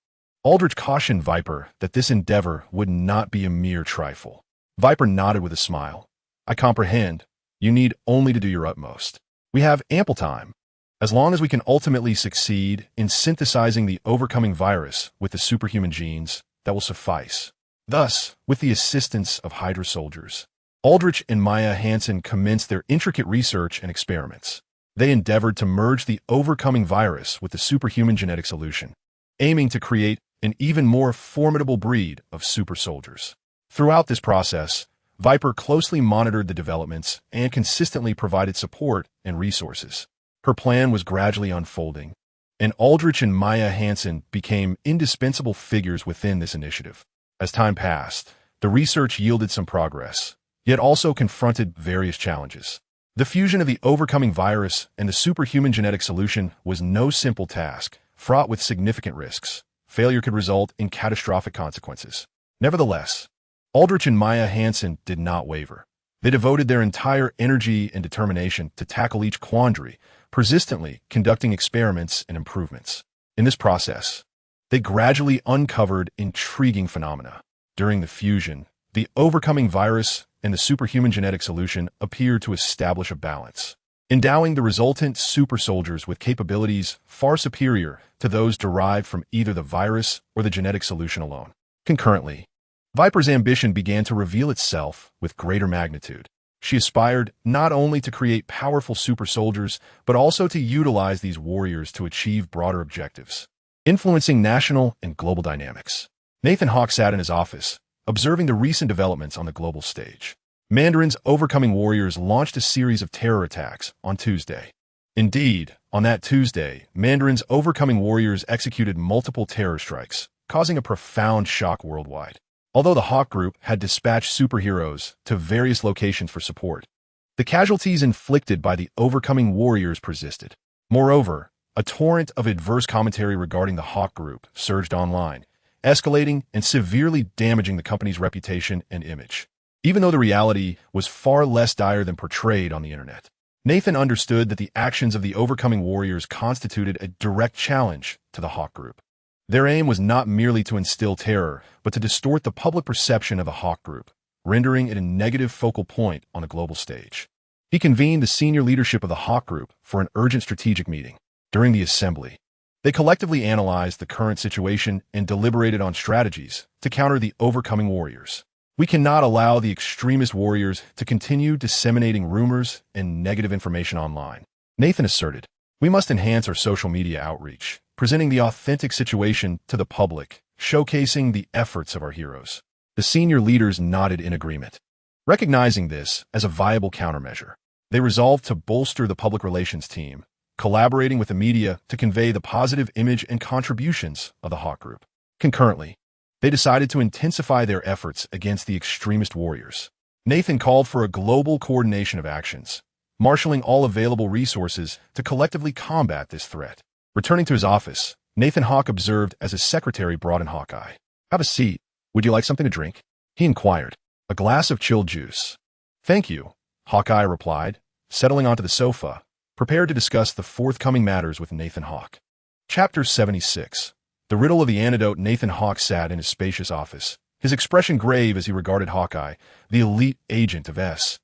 Aldrich cautioned Viper that this endeavor would not be a mere trifle. Viper nodded with a smile. I comprehend. You need only to do your utmost. We have ample time. As long as we can ultimately succeed in synthesizing the overcoming virus with the superhuman genes, that will suffice. Thus, with the assistance of Hydra soldiers, Aldrich and Maya Hansen commenced their intricate research and experiments. They endeavored to merge the overcoming virus with the superhuman genetic solution, aiming to create an even more formidable breed of super soldiers. Throughout this process, Viper closely monitored the developments and consistently provided support and resources. Her plan was gradually unfolding, and Aldrich and Maya Hansen became indispensable figures within this initiative. As time passed, the research yielded some progress, yet also confronted various challenges. The fusion of the overcoming virus and the superhuman genetic solution was no simple task, fraught with significant risks. Failure could result in catastrophic consequences. Nevertheless, Aldrich and Maya Hansen did not waver. They devoted their entire energy and determination to tackle each quandary, persistently conducting experiments and improvements. In this process, they gradually uncovered intriguing phenomena. During the fusion, the overcoming virus and the superhuman genetic solution appeared to establish a balance, endowing the resultant super soldiers with capabilities far superior to those derived from either the virus or the genetic solution alone. Concurrently, Viper's ambition began to reveal itself with greater magnitude. She aspired not only to create powerful super soldiers, but also to utilize these warriors to achieve broader objectives, influencing national and global dynamics. Nathan Hawke sat in his office, observing the recent developments on the global stage. Mandarin's overcoming warriors launched a series of terror attacks on Tuesday. Indeed, on that Tuesday, Mandarin's overcoming warriors executed multiple terror strikes, causing a profound shock worldwide. Although the Hawk Group had dispatched superheroes to various locations for support, the casualties inflicted by the overcoming warriors persisted. Moreover, a torrent of adverse commentary regarding the Hawk Group surged online, escalating and severely damaging the company's reputation and image. Even though the reality was far less dire than portrayed on the internet, Nathan understood that the actions of the overcoming warriors constituted a direct challenge to the Hawk Group. Their aim was not merely to instill terror, but to distort the public perception of the Hawk Group, rendering it a negative focal point on a global stage. He convened the senior leadership of the Hawk Group for an urgent strategic meeting. During the assembly, they collectively analyzed the current situation and deliberated on strategies to counter the overcoming warriors. We cannot allow the extremist warriors to continue disseminating rumors and negative information online, Nathan asserted. We must enhance our social media outreach, presenting the authentic situation to the public, showcasing the efforts of our heroes. The senior leaders nodded in agreement. Recognizing this as a viable countermeasure, they resolved to bolster the public relations team, collaborating with the media to convey the positive image and contributions of the Hawk Group. Concurrently, they decided to intensify their efforts against the extremist warriors. Nathan called for a global coordination of actions, marshaling all available resources to collectively combat this threat. Returning to his office, Nathan Hawke observed as his secretary brought in Hawkeye. Have a seat. Would you like something to drink? He inquired. A glass of chilled juice. Thank you, Hawkeye replied, settling onto the sofa, prepared to discuss the forthcoming matters with Nathan Hawke. Chapter 76. The Riddle of the Antidote. Nathan Hawke sat in his spacious office, his expression grave as he regarded Hawkeye, the elite agent of S.H.I.E.L.D.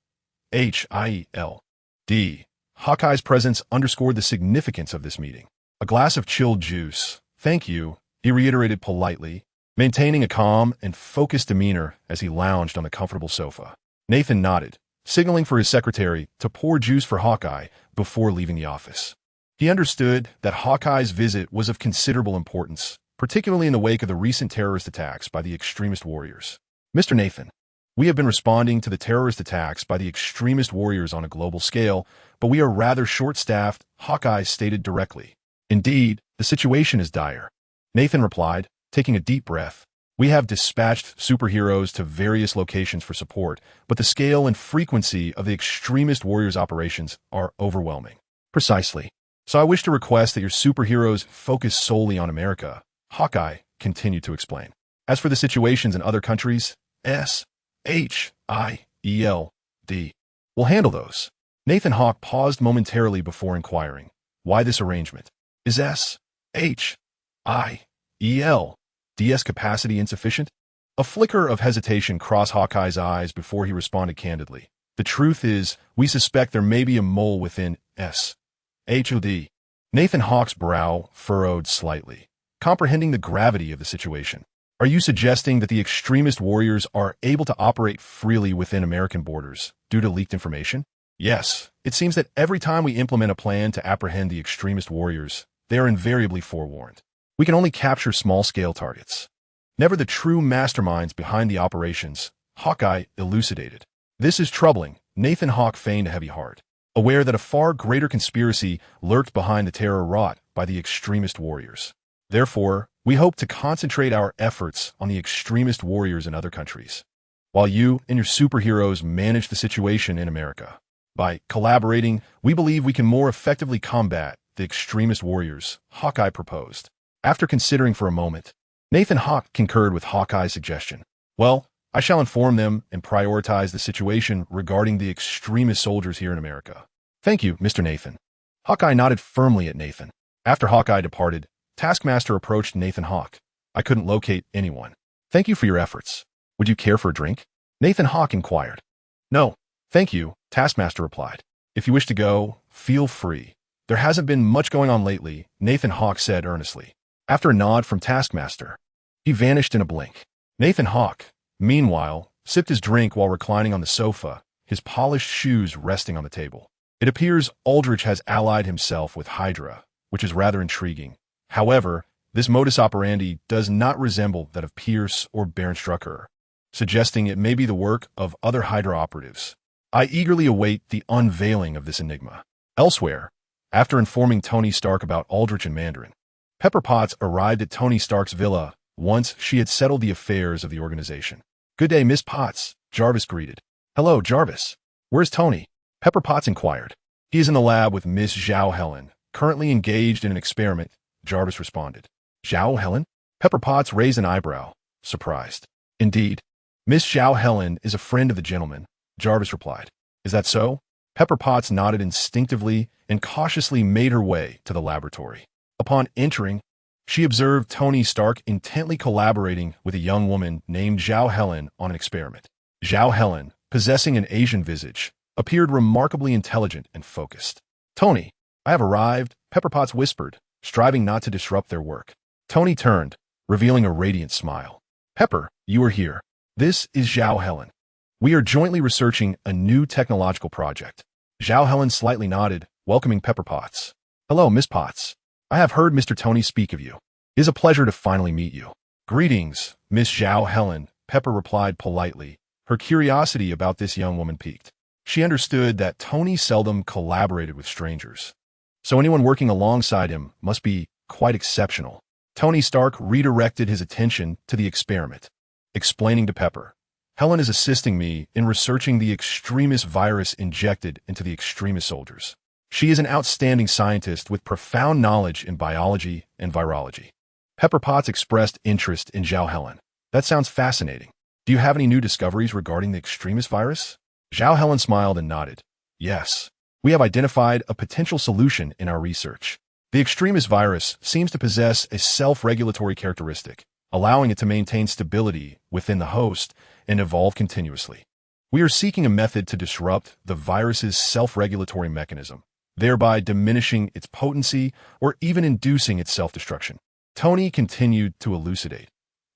Hawkeye's presence underscored the significance of this meeting. A glass of chilled juice. Thank you, he reiterated politely, maintaining a calm and focused demeanor as he lounged on the comfortable sofa. Nathan nodded, signaling for his secretary to pour juice for Hawkeye before leaving the office. He understood that Hawkeye's visit was of considerable importance, particularly in the wake of the recent terrorist attacks by the extremist warriors. Mr. Nathan, we have been responding to the terrorist attacks by the extremist warriors on a global scale, but we are rather short-staffed, Hawkeye stated directly. Indeed, the situation is dire, Nathan replied, taking a deep breath. We have dispatched superheroes to various locations for support, but the scale and frequency of the extremist warriors' operations are overwhelming. Precisely. So I wish to request that your superheroes focus solely on America, Hawkeye continued to explain. As for the situations in other countries, SHIELD will handle those. Nathan Hawke paused momentarily before inquiring, why this arrangement? Is SHIELD's capacity insufficient? A flicker of hesitation crossed Hawkeye's eyes before he responded candidly. The truth is, we suspect there may be a mole within SHIELD. Nathan Hawke's brow furrowed slightly, comprehending the gravity of the situation. Are you suggesting that the extremist warriors are able to operate freely within American borders due to leaked information? Yes, it seems that every time we implement a plan to apprehend the extremist warriors, they are invariably forewarned. We can only capture small-scale targets. Never the true masterminds behind the operations, Hawkeye elucidated. This is troubling. Nathan Hawke feigned a heavy heart, aware that a far greater conspiracy lurked behind the terror wrought by the extremist warriors. Therefore, we hope to concentrate our efforts on the extremist warriors in other countries, while you and your superheroes manage the situation in America. By collaborating, we believe we can more effectively combat the extremist warriors, Hawkeye proposed. After considering for a moment, Nathan Hawke concurred with Hawkeye's suggestion. Well, I shall inform them and prioritize the situation regarding the extremist soldiers here in America. Thank you, Mr. Nathan. Hawkeye nodded firmly at Nathan. After Hawkeye departed, Taskmaster approached Nathan Hawke. I couldn't locate anyone. Thank you for your efforts. Would you care for a drink? Nathan Hawke inquired. No, thank you, Taskmaster replied. If you wish to go, feel free. There hasn't been much going on lately, Nathan Hawke said earnestly. After a nod from Taskmaster, he vanished in a blink. Nathan Hawke, meanwhile, sipped his drink while reclining on the sofa, his polished shoes resting on the table. It appears Aldrich has allied himself with Hydra, which is rather intriguing. However, this modus operandi does not resemble that of Pierce or Baron Strucker, suggesting it may be the work of other Hydra operatives. I eagerly await the unveiling of this enigma. Elsewhere, after informing Tony Stark about Aldrich and Mandarin, Pepper Potts arrived at Tony Stark's villa once she had settled the affairs of the organization. Good day, Miss Potts, Jarvis greeted. Hello, Jarvis. Where's Tony? Pepper Potts inquired. He is in the lab with Miss Zhao Helen, currently engaged in an experiment, Jarvis responded. Zhao Helen? Pepper Potts raised an eyebrow, surprised. Indeed. Miss Zhao Helen is a friend of the gentleman, Jarvis replied. Is that so? Pepper Potts nodded instinctively and cautiously made her way to the laboratory. Upon entering, she observed Tony Stark intently collaborating with a young woman named Zhao Helen on an experiment. Zhao Helen, possessing an Asian visage, appeared remarkably intelligent and focused. Tony, I have arrived, Pepper Potts whispered, striving not to disrupt their work. Tony turned, revealing a radiant smile. Pepper, you are here. This is Zhao Helen. We are jointly researching a new technological project. Zhao Helen slightly nodded, welcoming Pepper Potts. Hello, Miss Potts. I have heard Mr. Tony speak of you. It is a pleasure to finally meet you. Greetings, Miss Zhao Helen, Pepper replied politely, her curiosity about this young woman piqued. She understood that Tony seldom collaborated with strangers, so anyone working alongside him must be quite exceptional. Tony Stark redirected his attention to the experiment, explaining to Pepper, Helen is assisting me in researching the extremist virus injected into the extremist soldiers. She is an outstanding scientist with profound knowledge in biology and virology. Pepper Potts expressed interest in Zhao Helen. That sounds fascinating. Do you have any new discoveries regarding the extremist virus? Zhao Helen smiled and nodded. Yes. We have identified a potential solution in our research. The extremist virus seems to possess a self-regulatory characteristic, allowing it to maintain stability within the host and evolve continuously. We are seeking a method to disrupt the virus's self-regulatory mechanism, thereby diminishing its potency or even inducing its self-destruction. Tony continued to elucidate.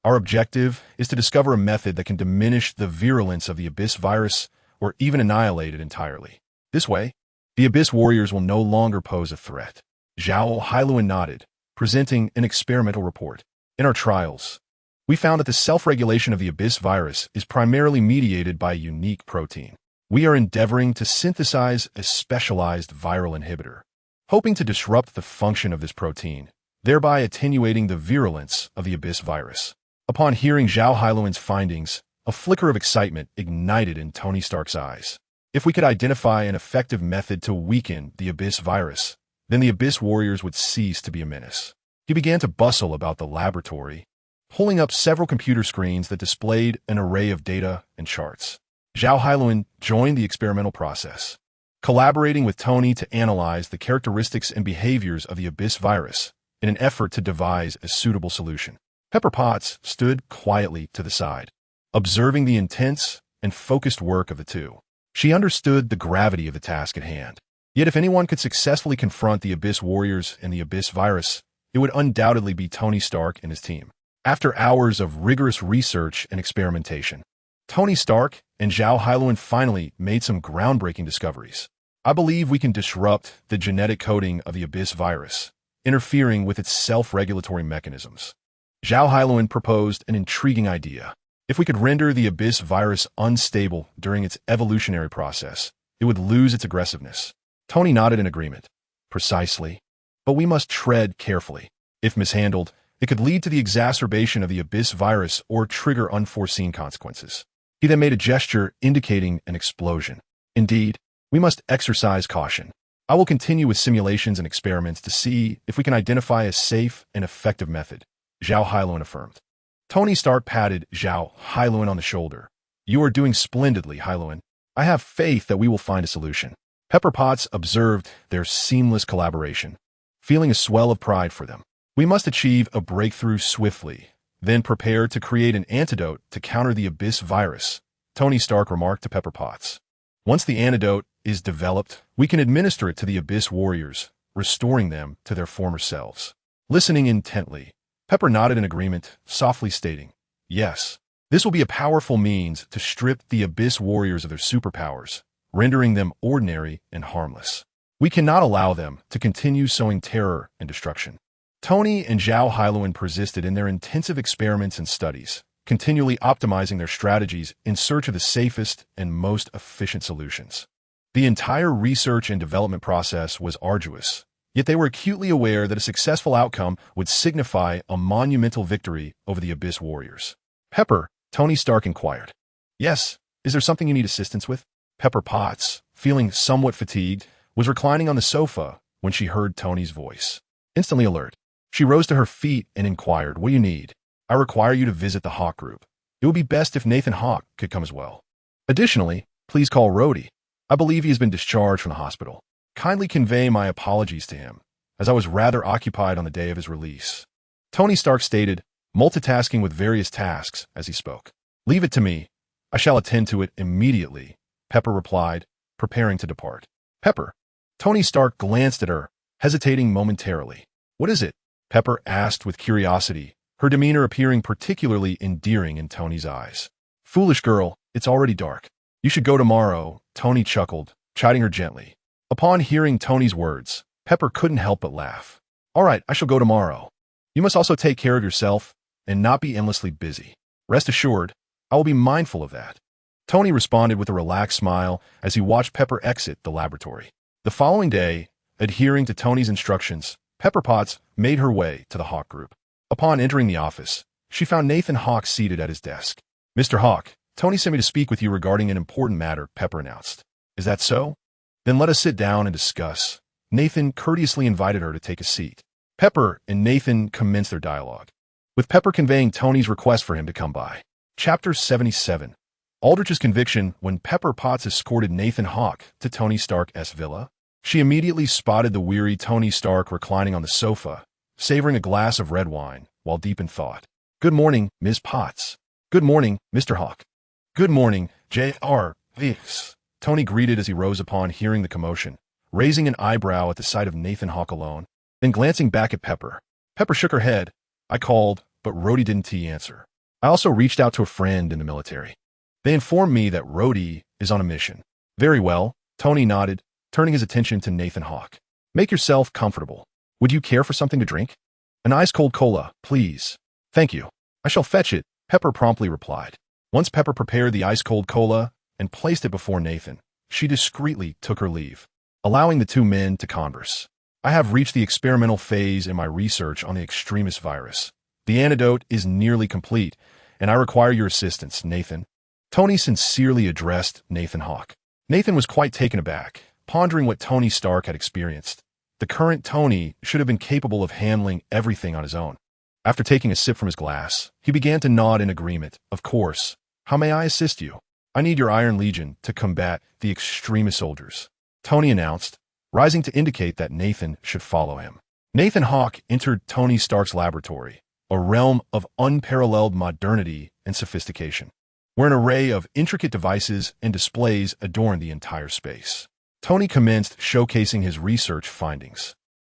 Our objective is to discover a method that can diminish the virulence of the Abyss virus or even annihilate it entirely. This way, the Abyss warriors will no longer pose a threat. Zhao Hailuan nodded, presenting an experimental report. In our trials, we found that the self-regulation of the Abyss virus is primarily mediated by a unique protein. We are endeavoring to synthesize a specialized viral inhibitor, hoping to disrupt the function of this protein, thereby attenuating the virulence of the Abyss virus. Upon hearing Zhao Hailuan's findings, a flicker of excitement ignited in Tony Stark's eyes. If we could identify an effective method to weaken the Abyss virus, then the Abyss warriors would cease to be a menace. He began to bustle about the laboratory, pulling up several computer screens that displayed an array of data and charts. Zhao Hailuan joined the experimental process, collaborating with Tony to analyze the characteristics and behaviors of the Abyss virus in an effort to devise a suitable solution. Pepper Potts stood quietly to the side, observing the intense and focused work of the two. She understood the gravity of the task at hand. Yet if anyone could successfully confront the Abyss warriors and the Abyss virus, it would undoubtedly be Tony Stark and his team. After hours of rigorous research and experimentation, Tony Stark and Zhao Hailuan finally made some groundbreaking discoveries. I believe we can disrupt the genetic coding of the Abyss virus, interfering with its self-regulatory mechanisms. Zhao Hailuan proposed an intriguing idea. If we could render the Abyss virus unstable during its evolutionary process, it would lose its aggressiveness. Tony nodded in agreement. Precisely. But we must tread carefully. If mishandled, it could lead to the exacerbation of the Abyss virus or trigger unforeseen consequences. He then made a gesture indicating an explosion. Indeed, we must exercise caution. I will continue with simulations and experiments to see if we can identify a safe and effective method, Zhao Hailuan affirmed. Tony Stark patted Zhao Hailuan on the shoulder. You are doing splendidly, Hailuan. I have faith that we will find a solution. Pepper Potts observed their seamless collaboration, feeling a swell of pride for them. We must achieve a breakthrough swiftly, then prepare to create an antidote to counter the Abyss virus, Tony Stark remarked to Pepper Potts. Once the antidote is developed, we can administer it to the Abyss warriors, restoring them to their former selves. Listening intently, Pepper nodded in agreement, softly stating, Yes, this will be a powerful means to strip the Abyss warriors of their superpowers, rendering them ordinary and harmless. We cannot allow them to continue sowing terror and destruction. Tony and Zhao Hailuan persisted in their intensive experiments and studies, continually optimizing their strategies in search of the safest and most efficient solutions. The entire research and development process was arduous, yet they were acutely aware that a successful outcome would signify a monumental victory over the Abyss warriors. Pepper, Tony Stark inquired. Yes, is there something you need assistance with? Pepper Potts, feeling somewhat fatigued, was reclining on the sofa when she heard Tony's voice. Instantly alert, she rose to her feet and inquired, What do you need? I require you to visit the Hawk group. It would be best if Nathan Hawk could come as well. Additionally, please call Rhodey. I believe he has been discharged from the hospital. Kindly convey my apologies to him, as I was rather occupied on the day of his release. Tony Stark stated, multitasking with various tasks as he spoke. Leave it to me. I shall attend to it immediately, Pepper replied, preparing to depart. Pepper. Tony Stark glanced at her, hesitating momentarily. What is it? Pepper asked with curiosity, her demeanor appearing particularly endearing in Tony's eyes. Foolish girl, it's already dark. You should go tomorrow, Tony chuckled, chiding her gently. Upon hearing Tony's words, Pepper couldn't help but laugh. All right, I shall go tomorrow. You must also take care of yourself and not be endlessly busy. Rest assured, I will be mindful of that. Tony responded with a relaxed smile as he watched Pepper exit the laboratory. The following day, adhering to Tony's instructions, Pepper Potts made her way to the Hawk group. Upon entering the office, she found Nathan Hawk seated at his desk. Mr. Hawk, Tony sent me to speak with you regarding an important matter, Pepper announced. Is that so? Then let us sit down and discuss. Nathan courteously invited her to take a seat. Pepper and Nathan commenced their dialogue, with Pepper conveying Tony's request for him to come by. Chapter 77. Aldrich's conviction. When Pepper Potts escorted Nathan Hawk to Tony Stark's villa, she immediately spotted the weary Tony Stark reclining on the sofa, savoring a glass of red wine while deep in thought. Good morning, Ms. Potts. Good morning, Mr. Hawk. Good morning, J.R. Weeks. Tony greeted as he rose upon hearing the commotion, raising an eyebrow at the sight of Nathan Hawk alone, then glancing back at Pepper. Pepper shook her head. I called, but Rhodey didn't answer. I also reached out to a friend in the military. They informed me that Rhodey is on a mission. Very well, Tony nodded, turning his attention to Nathan Hawk. Make yourself comfortable. Would you care for something to drink? An ice-cold cola, please. Thank you. I shall fetch it, Pepper promptly replied. Once Pepper prepared the ice-cold cola and placed it before Nathan, she discreetly took her leave, allowing the two men to converse. I have reached the experimental phase in my research on the extremist virus, The antidote is nearly complete, and I require your assistance, Nathan. Tony sincerely addressed Nathan Hawke. Nathan was quite taken aback, pondering what Tony Stark had experienced. The current Tony should have been capable of handling everything on his own. After taking a sip from his glass, he began to nod in agreement. Of course. How may I assist you? I need your Iron Legion to combat the extremist soldiers, Tony announced, rising to indicate that Nathan should follow him. Nathan Hawke entered Tony Stark's laboratory, a realm of unparalleled modernity and sophistication, where an array of intricate devices and displays adorned the entire space. Tony commenced showcasing his research findings,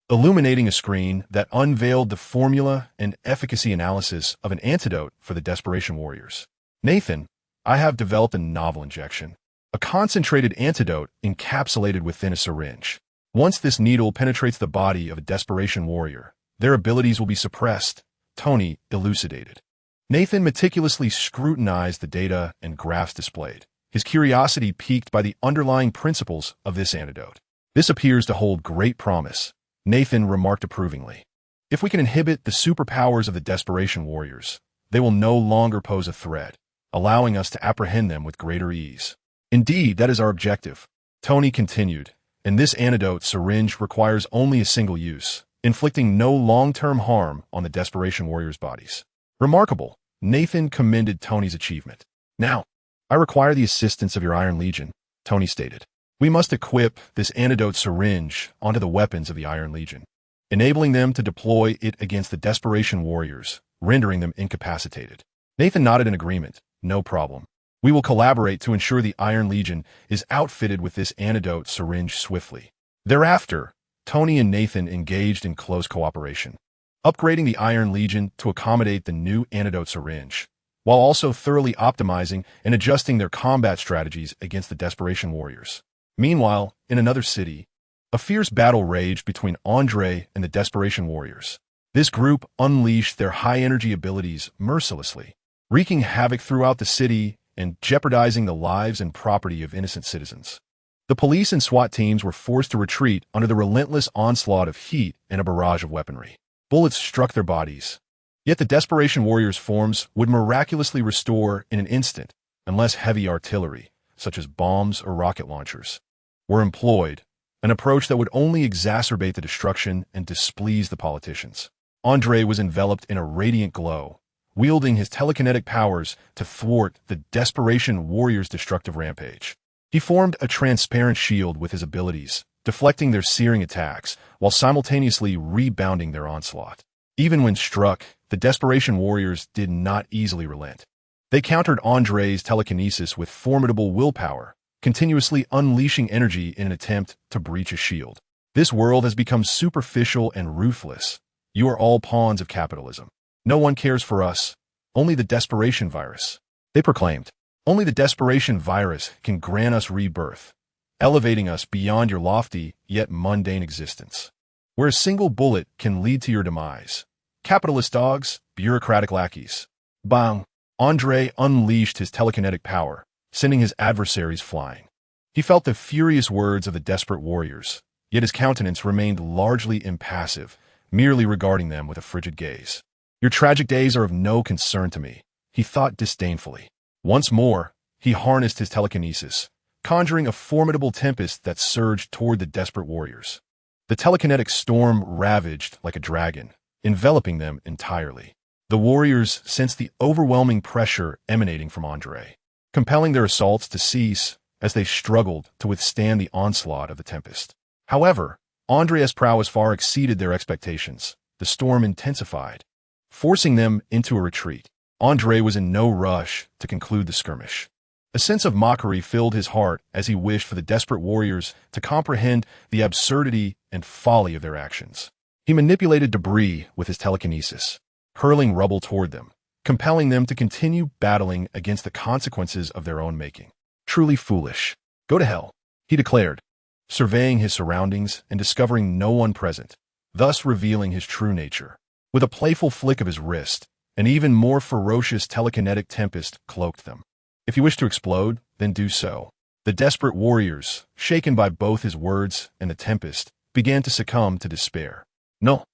illuminating a screen that unveiled the formula and efficacy analysis of an antidote for the Desperation Warriors. Nathan, I have developed a novel injection, a concentrated antidote encapsulated within a syringe. Once this needle penetrates the body of a Desperation Warrior, their abilities will be suppressed, Tony elucidated. Nathan meticulously scrutinized the data and graphs displayed, his curiosity piqued by the underlying principles of this antidote. This appears to hold great promise, Nathan remarked approvingly. If we can inhibit the superpowers of the Desperation Warriors, they will no longer pose a threat, allowing us to apprehend them with greater ease. Indeed, that is our objective, Tony continued, and this antidote syringe requires only a single use, inflicting no long-term harm on the Desperation Warriors' bodies. Remarkable, Nathan commended Tony's achievement. Now, I require the assistance of your Iron Legion, Tony stated. We must equip this antidote syringe onto the weapons of the Iron Legion, enabling them to deploy it against the Desperation Warriors, rendering them incapacitated. Nathan nodded in agreement. No problem. We will collaborate to ensure the Iron Legion is outfitted with this antidote syringe swiftly. Thereafter, Tony and Nathan engaged in close cooperation, upgrading the Iron Legion to accommodate the new antidote syringe, while also thoroughly optimizing and adjusting their combat strategies against the Desperation Warriors. Meanwhile, in another city, a fierce battle raged between Andre and the Desperation Warriors. This group unleashed their high-energy abilities mercilessly, wreaking havoc throughout the city and jeopardizing the lives and property of innocent citizens. The police and SWAT teams were forced to retreat under the relentless onslaught of heat and a barrage of weaponry. Bullets struck their bodies. Yet the Desperation Warriors' forms would miraculously restore in an instant, unless heavy artillery, such as bombs or rocket launchers, were employed, an approach that would only exacerbate the destruction and displease the politicians. Andre was enveloped in a radiant glow, wielding his telekinetic powers to thwart the Desperation Warriors' destructive rampage. He formed a transparent shield with his abilities, deflecting their searing attacks while simultaneously rebounding their onslaught. Even when struck, the Desperation Warriors did not easily relent. They countered Andre's telekinesis with formidable willpower, continuously unleashing energy in an attempt to breach a shield. This world has become superficial and ruthless. You are all pawns of capitalism. No one cares for us. Only the Desperation Virus, they proclaimed. Only the Desperation Virus can grant us rebirth, elevating us beyond your lofty yet mundane existence, where a single bullet can lead to your demise. Capitalist dogs, bureaucratic lackeys. Bang! Andre unleashed his telekinetic power, sending his adversaries flying. He felt the furious words of the desperate warriors, yet his countenance remained largely impassive, merely regarding them with a frigid gaze. Your tragic days are of no concern to me, he thought disdainfully. Once more, he harnessed his telekinesis, conjuring a formidable tempest that surged toward the desperate warriors. The telekinetic storm ravaged like a dragon, enveloping them entirely. The warriors sensed the overwhelming pressure emanating from Andre, compelling their assaults to cease as they struggled to withstand the onslaught of the tempest. However, Andre's prowess far exceeded their expectations. The storm intensified, forcing them into a retreat. Andre was in no rush to conclude the skirmish. A sense of mockery filled his heart as he wished for the desperate warriors to comprehend the absurdity and folly of their actions. He manipulated debris with his telekinesis, hurling rubble toward them, compelling them to continue battling against the consequences of their own making. Truly foolish. Go to hell, he declared, surveying his surroundings and discovering no one present, thus revealing his true nature. With a playful flick of his wrist, an even more ferocious telekinetic tempest cloaked them. If you wish to explode, then do so. The desperate warriors, shaken by both his words and the tempest, began to succumb to despair. No,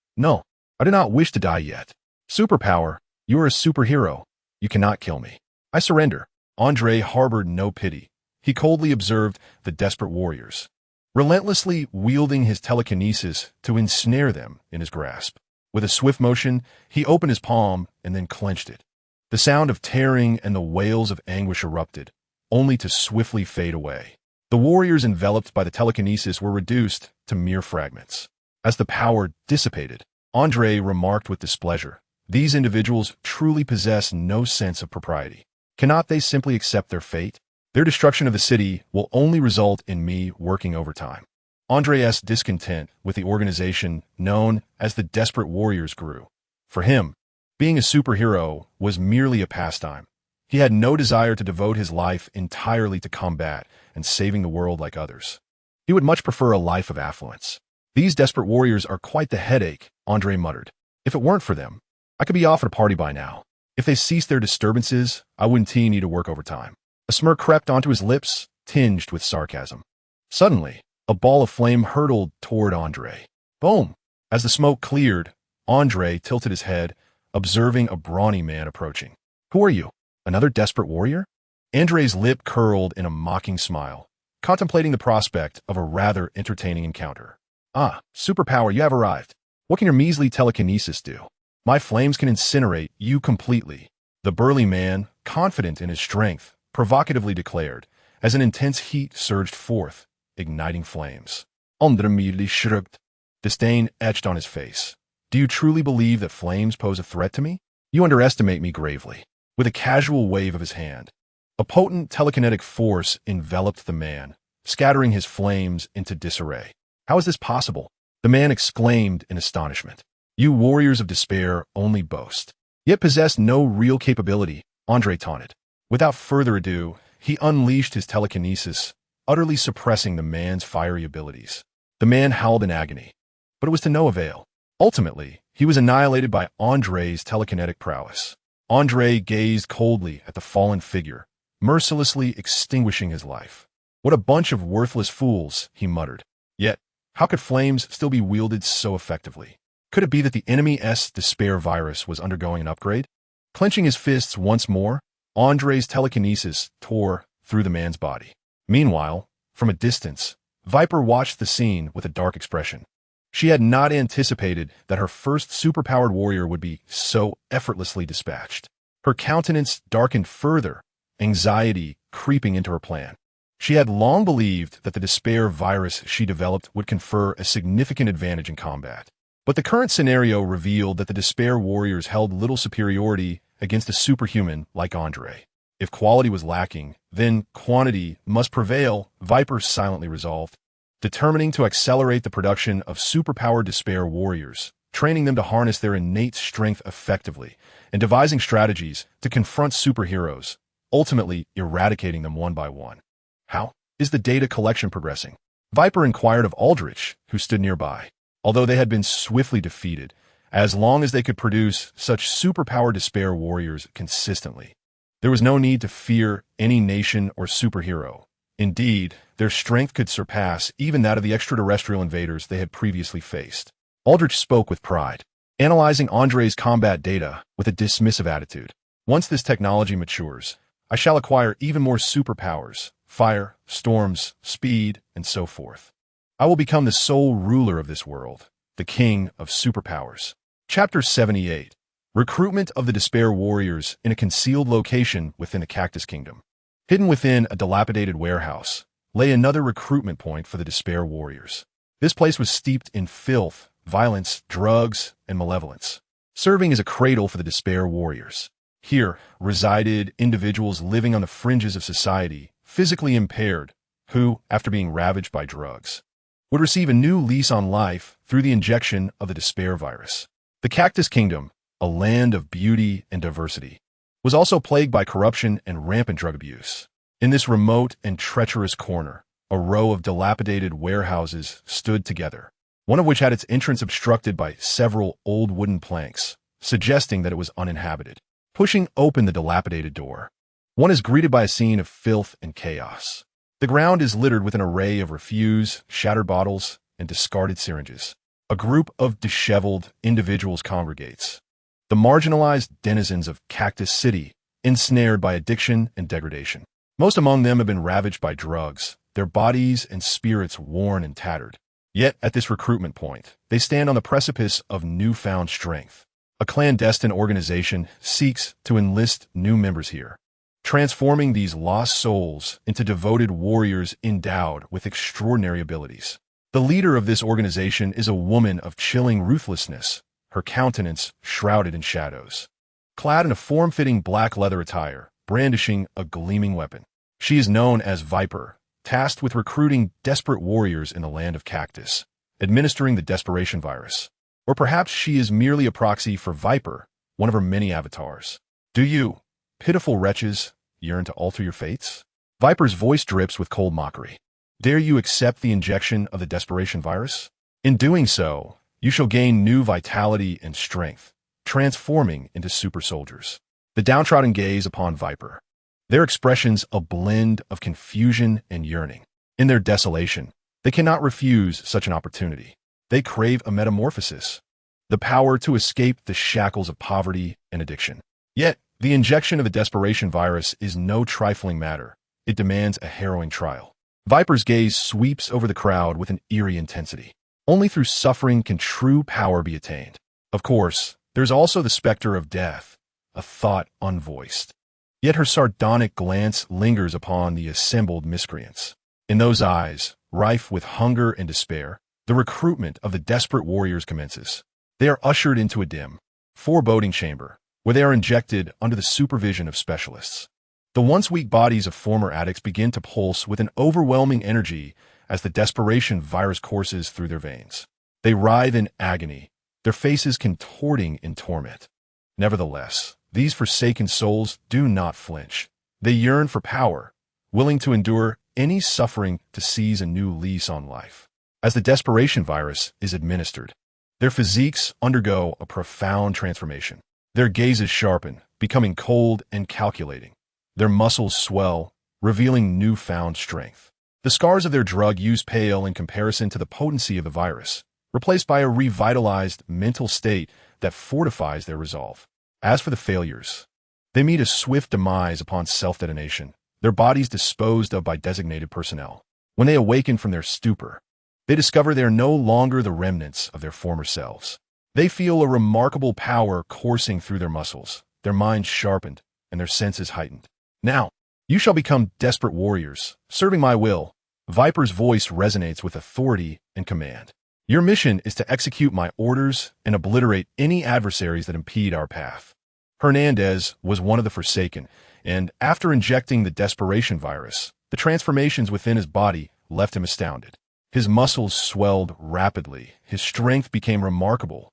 I do not wish to die yet. Superpower, you are a superhero. You cannot kill me. I surrender. Andre harbored no pity. He coldly observed the desperate warriors, relentlessly wielding his telekinesis to ensnare them in his grasp. With a swift motion, he opened his palm and then clenched it. The sound of tearing and the wails of anguish erupted, only to swiftly fade away. The warriors enveloped by the telekinesis were reduced to mere fragments. As the power dissipated, Andre remarked with displeasure, "These individuals truly possess no sense of propriety. Cannot they simply accept their fate? Their destruction of the city will only result in me working overtime." Andre's discontent with the organization known as the Desperate Warriors grew. For him, being a superhero was merely a pastime. He had no desire to devote his life entirely to combat and saving the world like others. He would much prefer a life of affluence. "These desperate warriors are quite the headache," Andre muttered. "If it weren't for them, I could be off at a party by now. If they ceased their disturbances, I wouldn't need to work overtime." A smirk crept onto his lips, tinged with sarcasm. Suddenly, a ball of flame hurtled toward Andre. Boom! As the smoke cleared, Andre tilted his head, observing a brawny man approaching. "Who are you? Another desperate warrior?" Andre's lip curled in a mocking smile, contemplating the prospect of a rather entertaining encounter. "Ah, superpower, you have arrived. What can your measly telekinesis do? My flames can incinerate you completely." The burly man, confident in his strength, provocatively declared, as an intense heat surged forth, igniting flames. Andre immediately shrugged. Disdain etched on his face. "Do you truly believe that flames pose a threat to me? You underestimate me gravely." With a casual wave of his hand, a potent telekinetic force enveloped the man, scattering his flames into disarray. "How is this possible?" the man exclaimed in astonishment. "You warriors of despair only boast, yet possess no real capability," Andre taunted. Without further ado, he unleashed his telekinesis, utterly suppressing the man's fiery abilities. The man howled in agony, but it was to no avail. Ultimately, he was annihilated by Andre's telekinetic prowess. Andre gazed coldly at the fallen figure, mercilessly extinguishing his life. "What a bunch of worthless fools," he muttered. Yet, how could flames still be wielded so effectively? Could it be that the enemy's despair virus was undergoing an upgrade? Clenching his fists once more, Andre's telekinesis tore through the man's body. Meanwhile, from a distance, Viper watched the scene with a dark expression. She had not anticipated that her first superpowered warrior would be so effortlessly dispatched. Her countenance darkened further, anxiety creeping into her plan. She had long believed that the despair virus she developed would confer a significant advantage in combat. But the current scenario revealed that the despair warriors held little superiority against a superhuman like Andre. If quality was lacking, then quantity must prevail, Viper silently resolved, determining to accelerate the production of superpowered despair warriors, training them to harness their innate strength effectively, and devising strategies to confront superheroes, ultimately eradicating them one by one. "How is the data collection progressing?" Viper inquired of Aldrich, who stood nearby. Although they had been swiftly defeated, as long as they could produce such superpowered despair warriors consistently, there was no need to fear any nation or superhero. Indeed, their strength could surpass even that of the extraterrestrial invaders they had previously faced. Aldrich spoke with pride, analyzing Andre's combat data with a dismissive attitude. "Once this technology matures, I shall acquire even more superpowers, fire, storms, speed, and so forth. I will become the sole ruler of this world, the king of superpowers." Chapter 78. Recruitment of the Despair Warriors in a concealed location within the Cactus Kingdom. Hidden within a dilapidated warehouse lay another recruitment point for the Despair Warriors. This place was steeped in filth, violence, drugs, and malevolence, serving as a cradle for the Despair Warriors. Here resided individuals living on the fringes of society, physically impaired, who, after being ravaged by drugs, would receive a new lease on life through the injection of the despair virus. The Cactus Kingdom, a land of beauty and diversity, was also plagued by corruption and rampant drug abuse. In this remote and treacherous corner, a row of dilapidated warehouses stood together, one of which had its entrance obstructed by several old wooden planks, suggesting that it was uninhabited. Pushing open the dilapidated door, one is greeted by a scene of filth and chaos. The ground is littered with an array of refuse, shattered bottles, and discarded syringes. A group of disheveled individuals congregates, the marginalized denizens of Cactus City, ensnared by addiction and degradation. Most among them have been ravaged by drugs, their bodies and spirits worn and tattered. Yet, at this recruitment point, they stand on the precipice of newfound strength. A clandestine organization seeks to enlist new members here, transforming these lost souls into devoted warriors endowed with extraordinary abilities. The leader of this organization is a woman of chilling ruthlessness, her countenance shrouded in shadows. Clad in a form-fitting black leather attire, brandishing a gleaming weapon, she is known as Viper, tasked with recruiting desperate warriors in the land of Cactus, administering the desperation virus. Or perhaps she is merely a proxy for Viper, one of her many avatars. Do you, pitiful wretches, yearn to alter your fates? Viper's voice drips with cold mockery. Dare you accept the injection of the desperation virus? In doing so, you shall gain new vitality and strength, transforming into super soldiers. The downtrodden gaze upon Viper, their expressions a blend of confusion and yearning. In their desolation, they cannot refuse such an opportunity. They crave a metamorphosis, the power to escape the shackles of poverty and addiction. Yet, the injection of the desperation virus is no trifling matter. It demands a harrowing trial. Viper's gaze sweeps over the crowd with an eerie intensity. Only through suffering can true power be attained. Of course, there's also the specter of death, a thought unvoiced. Yet her sardonic glance lingers upon the assembled miscreants. In those eyes, rife with hunger and despair, the recruitment of the desperate warriors commences. They are ushered into a dim, foreboding chamber, where they are injected under the supervision of specialists. The once weak bodies of former addicts begin to pulse with an overwhelming energy as the desperation virus courses through their veins. They writhe in agony, their faces contorting in torment. Nevertheless, these forsaken souls do not flinch. They yearn for power, willing to endure any suffering to seize a new lease on life. As the desperation virus is administered, their physiques undergo a profound transformation. Their gazes sharpen, becoming cold and calculating. Their muscles swell, revealing newfound strength. The scars of their drug use pale in comparison to the potency of the virus, replaced by a revitalized mental state that fortifies their resolve. As for the failures, they meet a swift demise upon self-detonation, their bodies disposed of by designated personnel. When they awaken from their stupor, they discover they are no longer the remnants of their former selves. They feel a remarkable power coursing through their muscles, their minds sharpened, and their senses heightened. Now, you shall become desperate warriors, serving my will. Viper's voice resonates with authority and command. Your mission is to execute my orders and obliterate any adversaries that impede our path. Hernandez was one of the forsaken, and after injecting the desperation virus, the transformations within his body left him astounded. His muscles swelled rapidly, his strength became remarkable,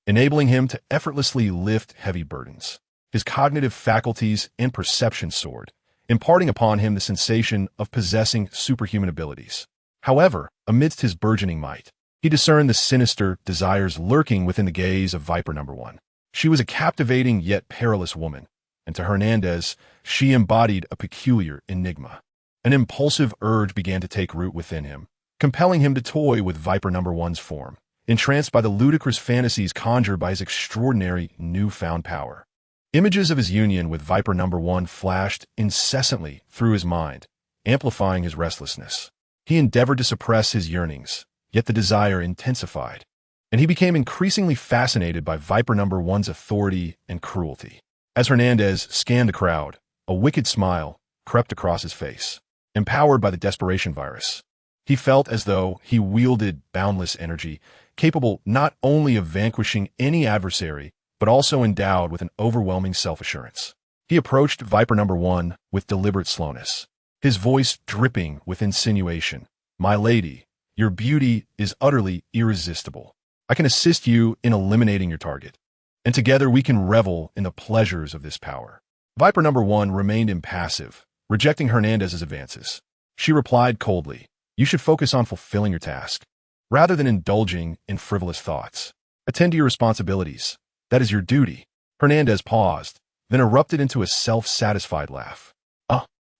enabling him to effortlessly lift heavy burdens. His cognitive faculties and perception soared, imparting upon him the sensation of possessing superhuman abilities. However, amidst his burgeoning might, he discerned the sinister desires lurking within the gaze of Viper number 1. She was a captivating yet perilous woman, and to Hernandez, she embodied a peculiar enigma. An impulsive urge began to take root within him, compelling him to toy with Viper number 1's form, entranced by the ludicrous fantasies conjured by his extraordinary newfound power. Images of his union with Viper number 1 flashed incessantly through his mind, amplifying his restlessness. He endeavored to suppress his yearnings, yet the desire intensified, and he became increasingly fascinated by Viper number 1's authority and cruelty. As Hernandez scanned the crowd, a wicked smile crept across his face. Empowered by the desperation virus, he felt as though he wielded boundless energy, capable not only of vanquishing any adversary, but also endowed with an overwhelming self-assurance. He approached Viper number 1 with deliberate slowness, his voice dripping with insinuation. My lady, your beauty is utterly irresistible. I can assist you in eliminating your target, and together we can revel in the pleasures of this power. Viper number 1 remained impassive, rejecting Hernandez's advances. She replied coldly, you should focus on fulfilling your task, rather than indulging in frivolous thoughts. Attend to your responsibilities. That is your duty. Hernandez paused, then erupted into a self-satisfied laugh.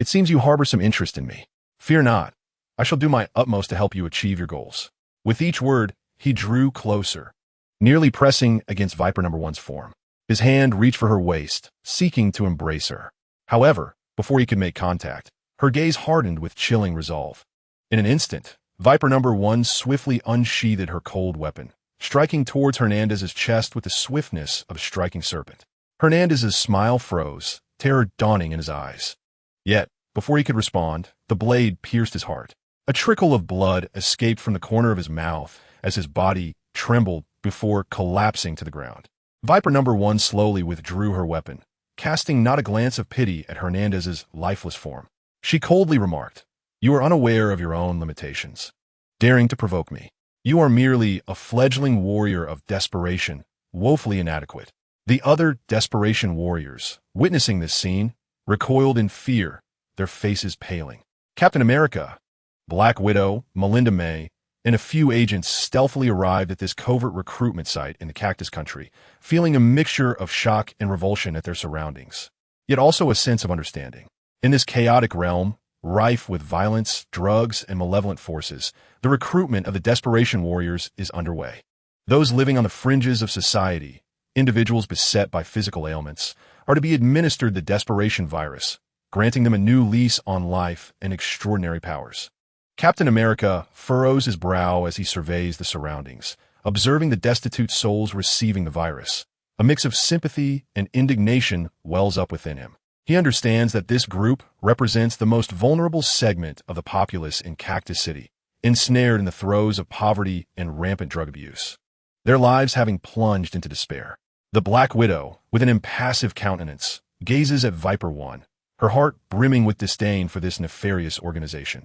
It seems you harbor some interest in me. Fear not. I shall do my utmost to help you achieve your goals. With each word, he drew closer, nearly pressing against Viper number 1's form. His hand reached for her waist, seeking to embrace her. However, before he could make contact, her gaze hardened with chilling resolve. In an instant, Viper number 1 swiftly unsheathed her cold weapon, striking towards Hernandez's chest with the swiftness of a striking serpent. Hernandez's smile froze, terror dawning in his eyes. Yet, before he could respond, the blade pierced his heart. A trickle of blood escaped from the corner of his mouth as his body trembled before collapsing to the ground. Viper number 1 slowly withdrew her weapon, casting not a glance of pity at Hernandez's lifeless form. She coldly remarked, "You are unaware of your own limitations, daring to provoke me. You are merely a fledgling warrior of desperation, woefully inadequate." The other desperation warriors, witnessing this scene, recoiled in fear, their faces paling. Captain America, Black Widow, Melinda May, and a few agents stealthily arrived at this covert recruitment site in the Cactus Country, feeling a mixture of shock and revulsion at their surroundings, yet also a sense of understanding. In this chaotic realm, rife with violence, drugs, and malevolent forces, the recruitment of the desperation warriors is underway. Those living on the fringes of society, individuals beset by physical ailments, are to be administered the desperation virus, granting them a new lease on life and extraordinary powers. Captain America furrows his brow as he surveys the surroundings, observing the destitute souls receiving the virus. A mix of sympathy and indignation wells up within him. He understands that this group represents the most vulnerable segment of the populace in Cactus City, ensnared in the throes of poverty and rampant drug abuse, their lives having plunged into despair. The Black Widow, with an impassive countenance, gazes at Viper 1, her heart brimming with disdain for this nefarious organization.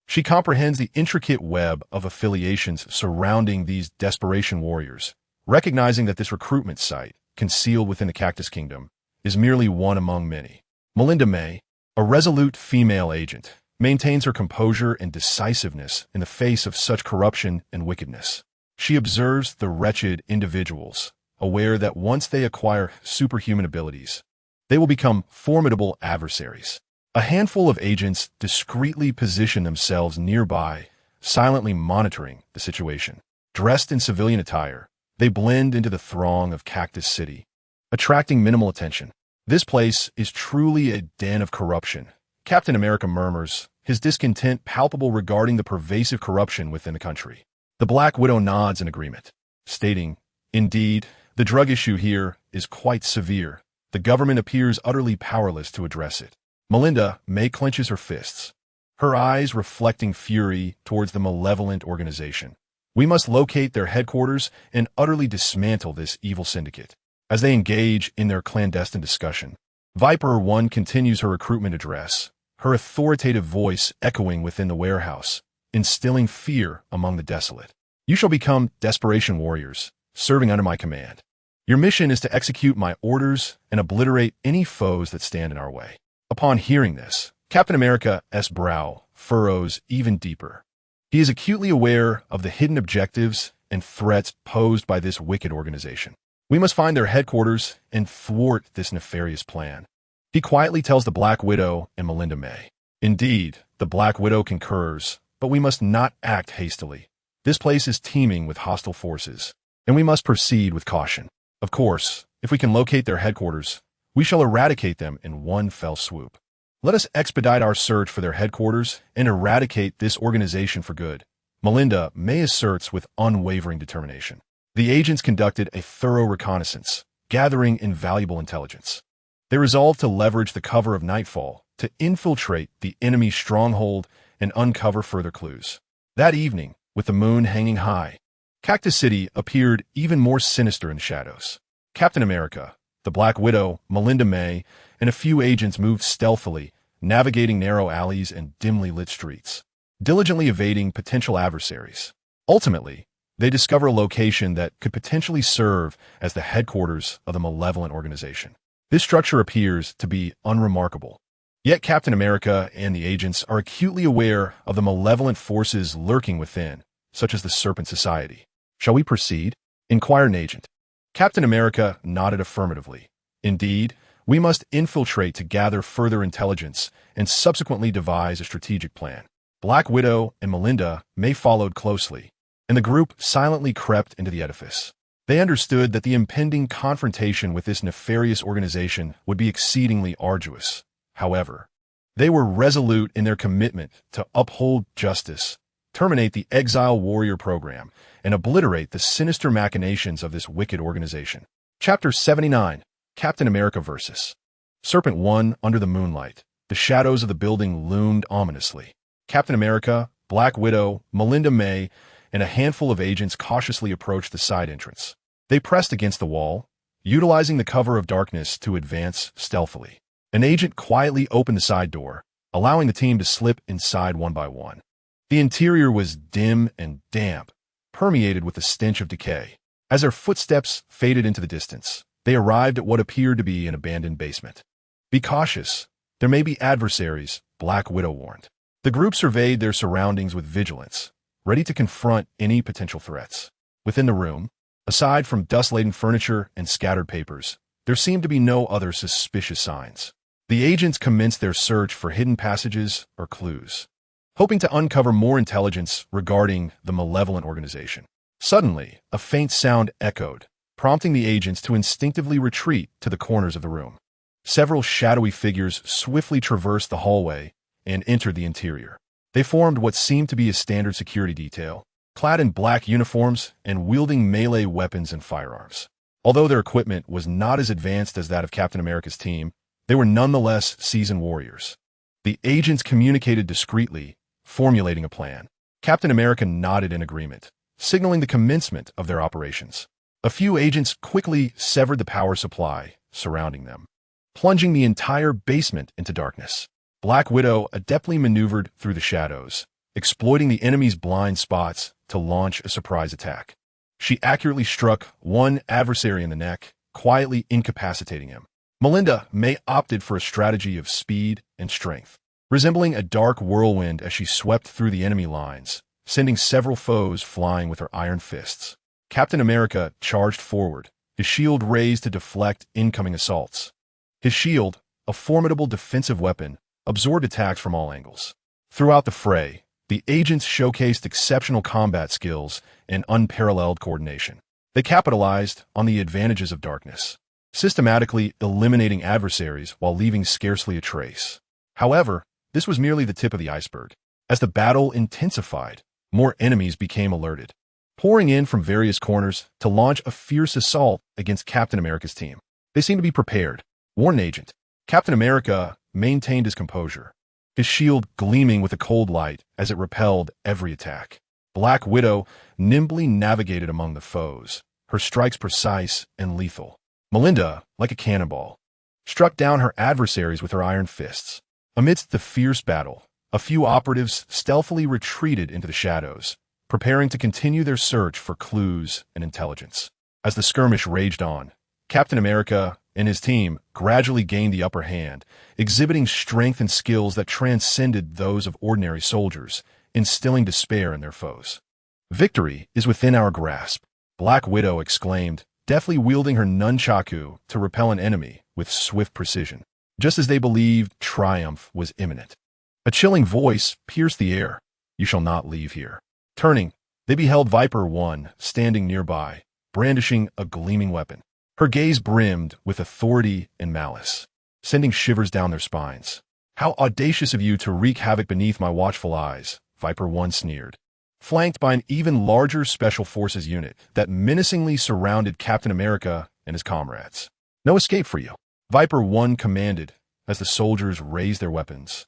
She comprehends the intricate web of affiliations surrounding these desperation warriors, recognizing that this recruitment site, concealed within the Cactus Kingdom, is merely one among many. Melinda May, a resolute female agent, maintains her composure and decisiveness in the face of such corruption and wickedness. She observes the wretched individuals, aware that once they acquire superhuman abilities, they will become formidable adversaries. A handful of agents discreetly position themselves nearby, silently monitoring the situation. Dressed in civilian attire, they blend into the throng of Cactus City, attracting minimal attention. This place is truly a den of corruption, Captain America murmurs, his discontent palpable regarding the pervasive corruption within the country. The Black Widow nods in agreement, stating, "Indeed, the drug issue here is quite severe. The government appears utterly powerless to address it." Melinda May clenches her fists, her eyes reflecting fury towards the malevolent organization. "We must locate their headquarters and utterly dismantle this evil syndicate." As they engage in their clandestine discussion, Viper 1 continues her recruitment address, her authoritative voice echoing within the warehouse, instilling fear among the desolate. "You shall become desperation warriors, serving under my command. Your mission is to execute my orders and obliterate any foes that stand in our way." Upon hearing this, Captain America's brow furrows even deeper. He is acutely aware of the hidden objectives and threats posed by this wicked organization. "We must find their headquarters and thwart this nefarious plan," he quietly tells the Black Widow and Melinda May. Indeed, the Black Widow concurs, but we must not act hastily. This place is teeming with hostile forces, and we must proceed with caution. Of course, if we can locate their headquarters, we shall eradicate them in one fell swoop. Let us expedite our search for their headquarters and eradicate this organization for good, Melinda May asserts with unwavering determination. The agents conducted a thorough reconnaissance, gathering invaluable intelligence. They resolved to leverage the cover of nightfall to infiltrate the enemy's stronghold and uncover further clues. That evening, with the moon hanging high, Cactus City appeared even more sinister in the shadows. Captain America, the Black Widow, Melinda May, and a few agents moved stealthily, navigating narrow alleys and dimly lit streets, diligently evading potential adversaries. Ultimately, they discover a location that could potentially serve as the headquarters of the malevolent organization. This structure appears to be unremarkable. Yet Captain America and the agents are acutely aware of the malevolent forces lurking within, such as the Serpent Society. "Shall we proceed?" inquired an agent. Captain America nodded affirmatively. "Indeed, we must infiltrate to gather further intelligence and subsequently devise a strategic plan." Black Widow and Melinda May followed closely, and the group silently crept into the edifice. They understood that the impending confrontation with this nefarious organization would be exceedingly arduous. However, they were resolute in their commitment to uphold justice, terminate the Exile Warrior program, and obliterate the sinister machinations of this wicked organization. Chapter 79, Captain America vs. Serpent 1. Under the moonlight, the shadows of the building loomed ominously. Captain America, Black Widow, Melinda May, and a handful of agents cautiously approached the side entrance. They pressed against the wall, utilizing the cover of darkness to advance stealthily. An agent quietly opened the side door, allowing the team to slip inside one by one. The interior was dim and damp, permeated with the stench of decay. As their footsteps faded into the distance, they arrived at what appeared to be an abandoned basement. "Be cautious. There may be adversaries," Black Widow warned. The group surveyed their surroundings with vigilance, ready to confront any potential threats. Within the room, aside from dust-laden furniture and scattered papers, there seemed to be no other suspicious signs. The agents commenced their search for hidden passages or clues, hoping to uncover more intelligence regarding the malevolent organization. Suddenly, a faint sound echoed, prompting the agents to instinctively retreat to the corners of the room. Several shadowy figures swiftly traversed the hallway and entered the interior. They formed what seemed to be a standard security detail, clad in black uniforms and wielding melee weapons and firearms. Although their equipment was not as advanced as that of Captain America's team, they were nonetheless seasoned warriors. The agents communicated discreetly, formulating a plan. Captain America nodded in agreement, signaling the commencement of their operations. A few agents quickly severed the power supply surrounding them, plunging the entire basement into darkness. Black Widow adeptly maneuvered through the shadows, exploiting the enemy's blind spots to launch a surprise attack. She accurately struck one adversary in the neck, quietly incapacitating him. Melinda May opted for a strategy of speed and strength, resembling a dark whirlwind as she swept through the enemy lines, sending several foes flying with her iron fists. Captain America charged forward, his shield raised to deflect incoming assaults. His shield, a formidable defensive weapon, absorbed attacks from all angles. Throughout the fray, the agents showcased exceptional combat skills and unparalleled coordination. They capitalized on the advantages of darkness, systematically eliminating adversaries while leaving scarcely a trace. However, this was merely the tip of the iceberg. As the battle intensified, more enemies became alerted, pouring in from various corners to launch a fierce assault against Captain America's team. They seemed to be prepared, warned an agent. Captain America maintained his composure, his shield gleaming with a cold light as it repelled every attack. Black Widow nimbly navigated among the foes, her strikes precise and lethal. Melinda, like a cannonball, struck down her adversaries with her iron fists. Amidst the fierce battle, a few operatives stealthily retreated into the shadows, preparing to continue their search for clues and intelligence. As the skirmish raged on, Captain America and his team gradually gained the upper hand, exhibiting strength and skills that transcended those of ordinary soldiers, instilling despair in their foes. "Victory is within our grasp," Black Widow exclaimed, deftly wielding her nunchaku to repel an enemy with swift precision, just as they believed triumph was imminent. A chilling voice pierced the air. "You shall not leave here." Turning, they beheld Viper 1 standing nearby, brandishing a gleaming weapon. Her gaze brimmed with authority and malice, sending shivers down their spines. "How audacious of you to wreak havoc beneath my watchful eyes," Viper 1 sneered, flanked by an even larger Special Forces unit that menacingly surrounded Captain America and his comrades. "No escape for you," Viper 1 commanded as the soldiers raised their weapons,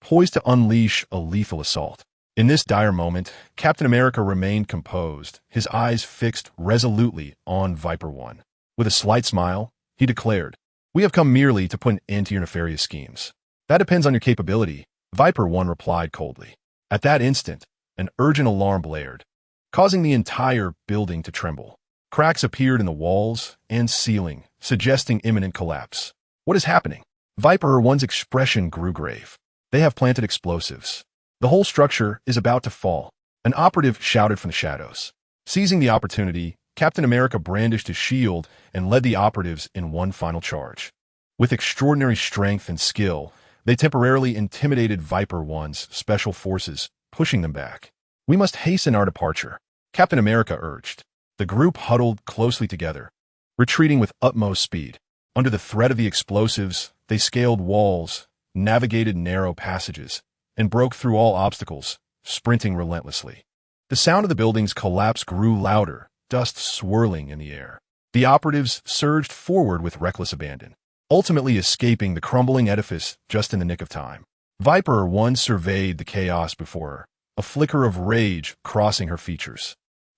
poised to unleash a lethal assault. In this dire moment, Captain America remained composed, his eyes fixed resolutely on Viper 1. With a slight smile, he declared, "We have come merely to put an end to your nefarious schemes." "That depends on your capability," Viper 1 replied coldly. At that instant, an urgent alarm blared, causing the entire building to tremble. Cracks appeared in the walls and ceiling, suggesting imminent collapse. "What is happening?" Viper 1's expression grew grave. "They have planted explosives. The whole structure is about to fall," an operative shouted from the shadows. Seizing the opportunity, Captain America brandished his shield and led the operatives in one final charge. With extraordinary strength and skill, they temporarily intimidated Viper 1's special forces, pushing them back. "We must hasten our departure," Captain America urged. The group huddled closely together, retreating with utmost speed. Under the threat of the explosives, they scaled walls, navigated narrow passages, and broke through all obstacles, sprinting relentlessly. The sound of the building's collapse grew louder, dust swirling in the air. The operatives surged forward with reckless abandon, ultimately escaping the crumbling edifice just in the nick of time. Viper 1 surveyed the chaos before her, a flicker of rage crossing her features.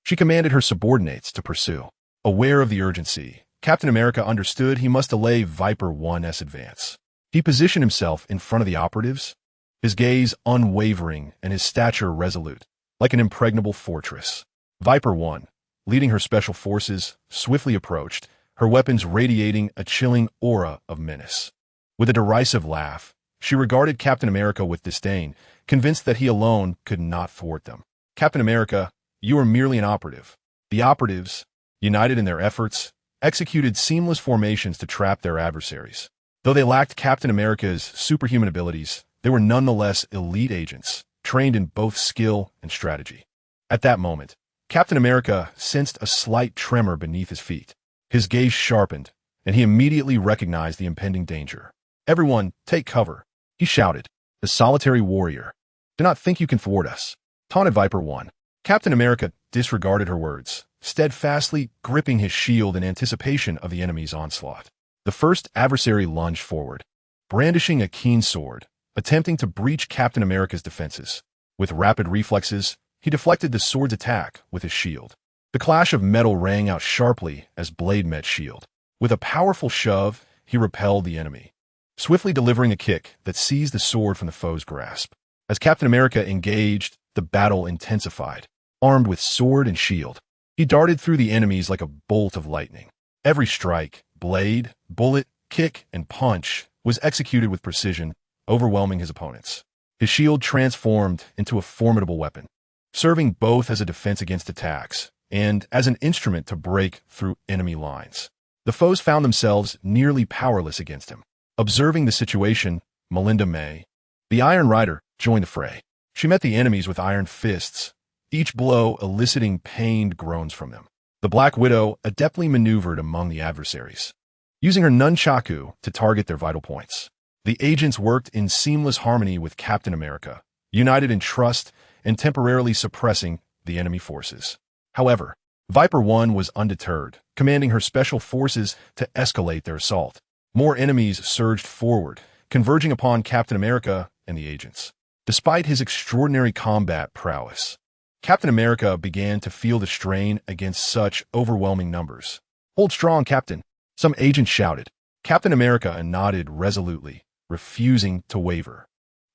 She commanded her subordinates to pursue. Aware of the urgency, Captain America understood he must delay Viper 1's advance. He positioned himself in front of the operatives, his gaze unwavering and his stature resolute, like an impregnable fortress. Viper 1, leading her special forces, swiftly approached, her weapons radiating a chilling aura of menace. With a derisive laugh, she regarded Captain America with disdain, convinced that he alone could not thwart them. Captain America, you are merely an operative. The operatives, united in their efforts, executed seamless formations to trap their adversaries. Though they lacked Captain America's superhuman abilities, they were nonetheless elite agents, trained in both skill and strategy. At that moment, Captain America sensed a slight tremor beneath his feet. His gaze sharpened, and he immediately recognized the impending danger. "Everyone, take cover," he shouted. "The solitary warrior. Do not think you can thwart us," taunted Viper 1. Captain America disregarded her words, steadfastly gripping his shield in anticipation of the enemy's onslaught. The first adversary lunged forward, brandishing a keen sword, attempting to breach Captain America's defenses. With rapid reflexes, he deflected the sword's attack with his shield. The clash of metal rang out sharply as blade met shield. With a powerful shove, he repelled the enemy, swiftly delivering a kick that seized the sword from the foe's grasp. As Captain America engaged, the battle intensified. Armed with sword and shield, he darted through the enemies like a bolt of lightning. Every strike, blade, bullet, kick, and punch was executed with precision, overwhelming his opponents. His shield transformed into a formidable weapon, serving both as a defense against attacks and as an instrument to break through enemy lines. The foes found themselves nearly powerless against him. Observing the situation, Melinda May, the Iron Rider, joined the fray. She met the enemies with iron fists, each blow eliciting pained groans from them. The Black Widow adeptly maneuvered among the adversaries, using her nunchaku to target their vital points. The agents worked in seamless harmony with Captain America, united in trust and temporarily suppressing the enemy forces. However, Viper 1 was undeterred, commanding her special forces to escalate their assault. More enemies surged forward, converging upon Captain America and the agents. Despite his extraordinary combat prowess, Captain America began to feel the strain against such overwhelming numbers. "Hold strong, Captain," some agents shouted. Captain America nodded resolutely, refusing to waver.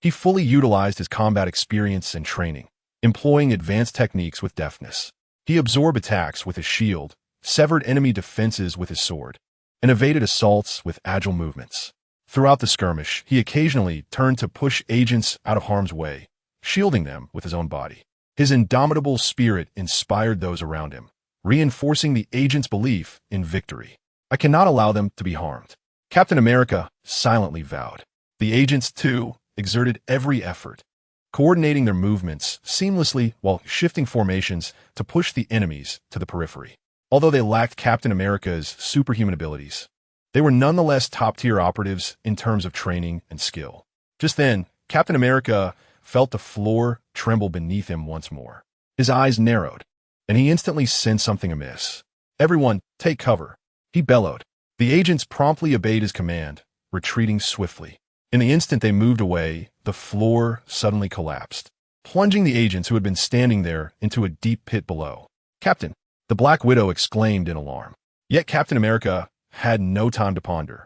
He fully utilized his combat experience and training, employing advanced techniques with deftness. He absorbed attacks with his shield, severed enemy defenses with his sword, and evaded assaults with agile movements. Throughout the skirmish, he occasionally turned to push agents out of harm's way, shielding them with his own body. His indomitable spirit inspired those around him, reinforcing the agents' belief in victory. "I cannot allow them to be harmed," Captain America silently vowed. The agents, too, exerted every effort, coordinating their movements seamlessly while shifting formations to push the enemies to the periphery. Although they lacked Captain America's superhuman abilities, they were nonetheless top-tier operatives in terms of training and skill. Just then, Captain America felt the floor tremble beneath him once more. His eyes narrowed, and he instantly sensed something amiss. "Everyone, take cover," he bellowed. The agents promptly obeyed his command, retreating swiftly. In the instant they moved away, the floor suddenly collapsed, plunging the agents who had been standing there into a deep pit below. "Captain!" the Black Widow exclaimed in alarm. Yet Captain America had no time to ponder.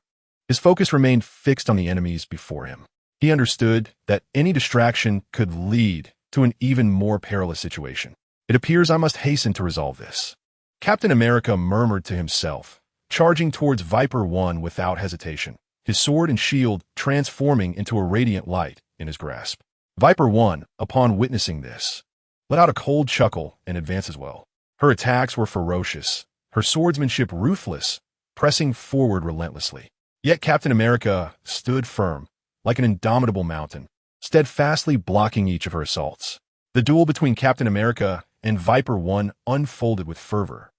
His focus remained fixed on the enemies before him. He understood that any distraction could lead to an even more perilous situation. "It appears I must hasten to resolve this," Captain America murmured to himself, charging towards Viper 1 without hesitation, his sword and shield transforming into a radiant light in his grasp. Viper 1, upon witnessing this, let out a cold chuckle and advanced as well. Her attacks were ferocious, her swordsmanship ruthless, pressing forward relentlessly. Yet Captain America stood firm, like an indomitable mountain, steadfastly blocking each of her assaults. The duel between Captain America and Viper 1 unfolded with fervor,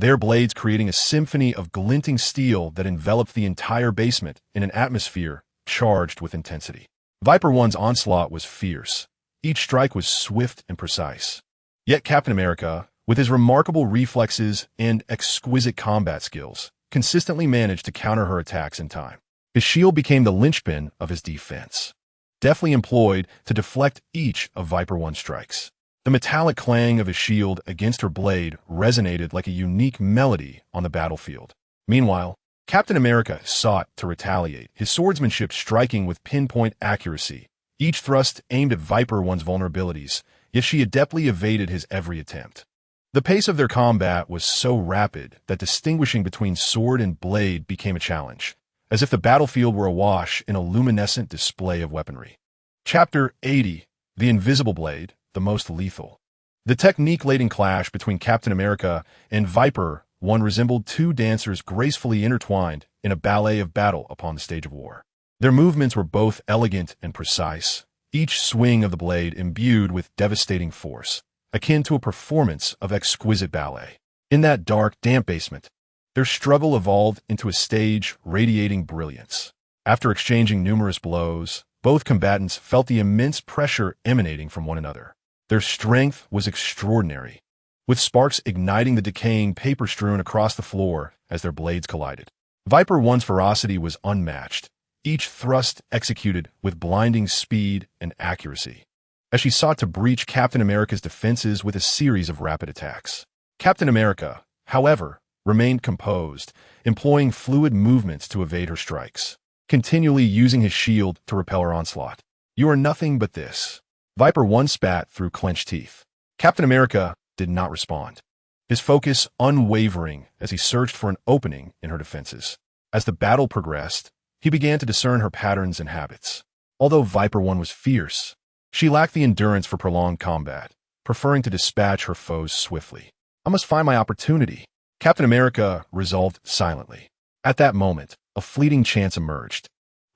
their blades creating a symphony of glinting steel that enveloped the entire basement in an atmosphere charged with intensity. Viper One's onslaught was fierce. Each strike was swift and precise. Yet Captain America, with his remarkable reflexes and exquisite combat skills, consistently managed to counter her attacks in time. His shield became the linchpin of his defense, deftly employed to deflect each of Viper One's strikes. The metallic clang of his shield against her blade resonated like a unique melody on the battlefield. Meanwhile, Captain America sought to retaliate, his swordsmanship striking with pinpoint accuracy. Each thrust aimed at Viper One's vulnerabilities, yet she adeptly evaded his every attempt. The pace of their combat was so rapid that distinguishing between sword and blade became a challenge, as if the battlefield were awash in a luminescent display of weaponry. Chapter 80: The Invisible Blade, the Most Lethal. The technique-laden clash between Captain America and Viper One resembled two dancers gracefully intertwined in a ballet of battle upon the stage of war. Their movements were both elegant and precise, each swing of the blade imbued with devastating force, akin to a performance of exquisite ballet. In that dark, damp basement, their struggle evolved into a stage radiating brilliance. After exchanging numerous blows, both combatants felt the immense pressure emanating from one another. Their strength was extraordinary, with sparks igniting the decaying paper strewn across the floor as their blades collided. Viper One's ferocity was unmatched, each thrust executed with blinding speed and accuracy, as she sought to breach Captain America's defenses with a series of rapid attacks. Captain America, however, remained composed, employing fluid movements to evade her strikes, continually using his shield to repel her onslaught. "You are nothing but this." Viper One spat through clenched teeth. Captain America did not respond, his focus unwavering as he searched for an opening in her defenses. As the battle progressed, he began to discern her patterns and habits. Although Viper One was fierce, she lacked the endurance for prolonged combat, preferring to dispatch her foes swiftly. "I must find my opportunity," Captain America resolved silently. At that moment, a fleeting chance emerged.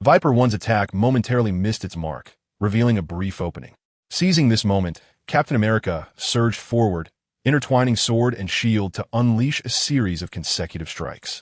Viper One's attack momentarily missed its mark, revealing a brief opening. Seizing this moment, Captain America surged forward, intertwining sword and shield to unleash a series of consecutive strikes.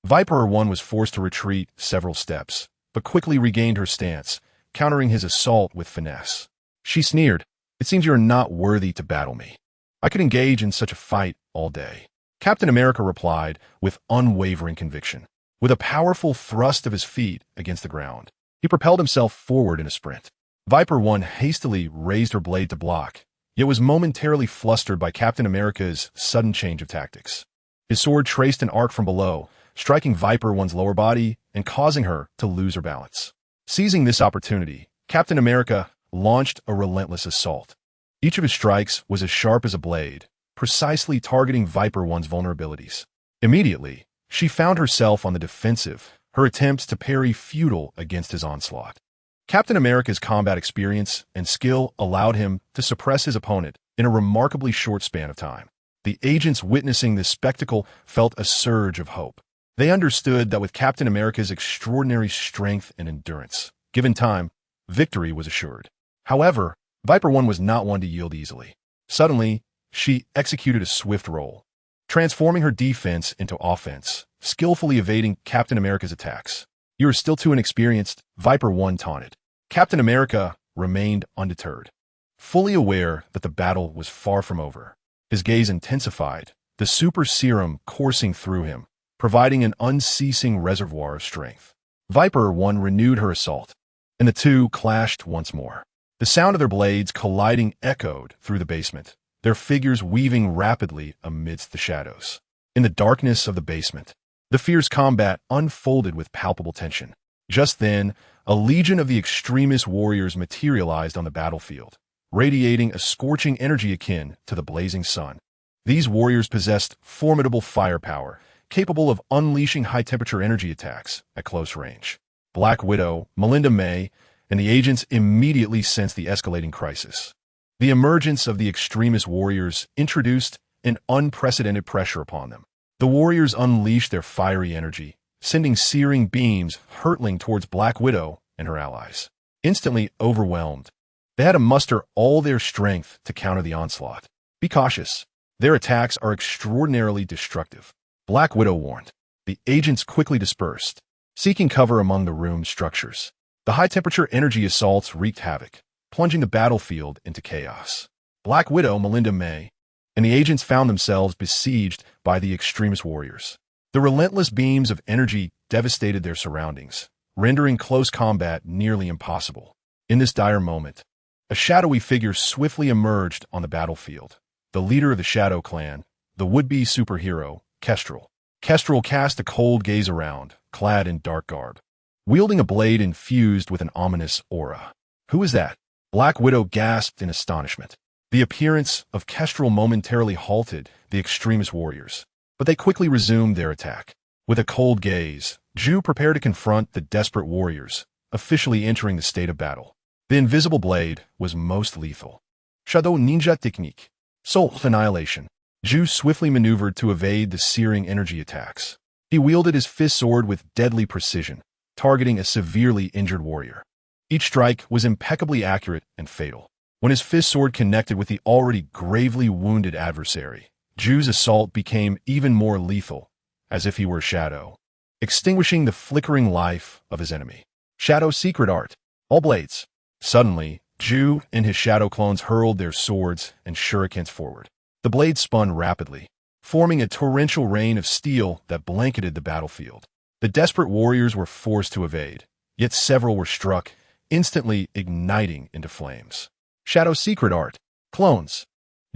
Viper One was forced to retreat several steps, but quickly regained her stance, countering his assault with finesse. She sneered, "It seems you are not worthy to battle me. I could engage in such a fight all day." Captain America replied with unwavering conviction. With a powerful thrust of his feet against the ground, he propelled himself forward in a sprint. Viper One hastily raised her blade to block, yet was momentarily flustered by Captain America's sudden change of tactics. His sword traced an arc from below, striking Viper One's lower body and causing her to lose her balance. Seizing this opportunity, Captain America launched a relentless assault. Each of his strikes was as sharp as a blade, precisely targeting Viper One's vulnerabilities. Immediately, she found herself on the defensive, her attempts to parry futile against his onslaught. Captain America's combat experience and skill allowed him to suppress his opponent in a remarkably short span of time. The agents witnessing this spectacle felt a surge of hope. They understood that with Captain America's extraordinary strength and endurance, given time, victory was assured. However, Viper One was not one to yield easily. Suddenly, she executed a swift roll, transforming her defense into offense, skillfully evading Captain America's attacks. "You are still too inexperienced," Viper One taunted. Captain America remained undeterred, fully aware that the battle was far from over. His gaze intensified, the super serum coursing through him, providing an unceasing reservoir of strength. Viper One renewed her assault, and the two clashed once more. The sound of their blades colliding echoed through the basement, their figures weaving rapidly amidst the shadows. In the darkness of the basement, the fierce combat unfolded with palpable tension. Just then, a legion of the extremist warriors materialized on the battlefield, radiating a scorching energy akin to the blazing sun. These warriors possessed formidable firepower, capable of unleashing high-temperature energy attacks at close range. Black Widow, Melinda May, and the agents immediately sensed the escalating crisis. The emergence of the extremist warriors introduced an unprecedented pressure upon them. The warriors unleashed their fiery energy, sending searing beams hurtling towards Black Widow and her allies. Instantly overwhelmed, they had to muster all their strength to counter the onslaught. "Be cautious," Their attacks are extraordinarily destructive. Black Widow warned. The agents quickly dispersed, seeking cover among the room's structures. The high-temperature energy assaults wreaked havoc, plunging the battlefield into chaos. Black Widow, Melinda May, and the agents found themselves besieged by the extremist warriors. The relentless beams of energy devastated their surroundings, rendering close combat nearly impossible. In this dire moment, a shadowy figure swiftly emerged on the battlefield. The leader of the Shadow Clan, the would-be superhero, Kestrel. Kestrel cast a cold gaze around, clad in dark garb, wielding a blade infused with an ominous aura. "Who is that?" Black Widow gasped in astonishment. The appearance of Kestrel momentarily halted the extremist warriors, but they quickly resumed their attack. With a cold gaze, Zhu prepared to confront the desperate warriors, officially entering the state of battle. The invisible blade was most lethal. Shadow Ninja Technique. Soul Annihilation. Zhu swiftly maneuvered to evade the searing energy attacks. He wielded his fist sword with deadly precision, targeting a severely injured warrior. Each strike was impeccably accurate and fatal. When his fist sword connected with the already gravely wounded adversary, Zhu's assault became even more lethal, as if he were a shadow, extinguishing the flickering life of his enemy. Shadow Secret Art. All blades. Suddenly, Zhu and his shadow clones hurled their swords and shurikens forward. The blades spun rapidly, forming a torrential rain of steel that blanketed the battlefield. The desperate warriors were forced to evade, yet several were struck, instantly igniting into flames. Shadow Secret Art. Clones.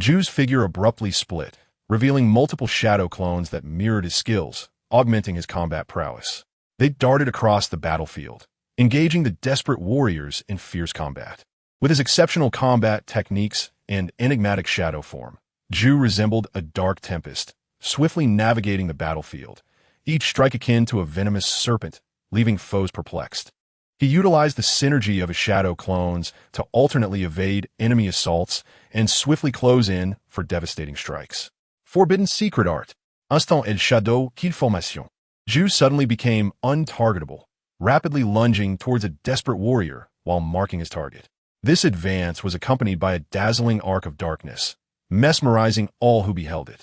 Zhu's figure abruptly split, revealing multiple shadow clones that mirrored his skills, augmenting his combat prowess. They darted across the battlefield, engaging the desperate warriors in fierce combat. With his exceptional combat techniques and enigmatic shadow form, Zhu resembled a dark tempest, swiftly navigating the battlefield, each strike akin to a venomous serpent, leaving foes perplexed. He utilized the synergy of his shadow clones to alternately evade enemy assaults and swiftly close in for devastating strikes. Forbidden Secret Art. Instant et Shadow Kid Formation. Zhu suddenly became untargetable, rapidly lunging towards a desperate warrior while marking his target. This advance was accompanied by a dazzling arc of darkness, mesmerizing all who beheld it.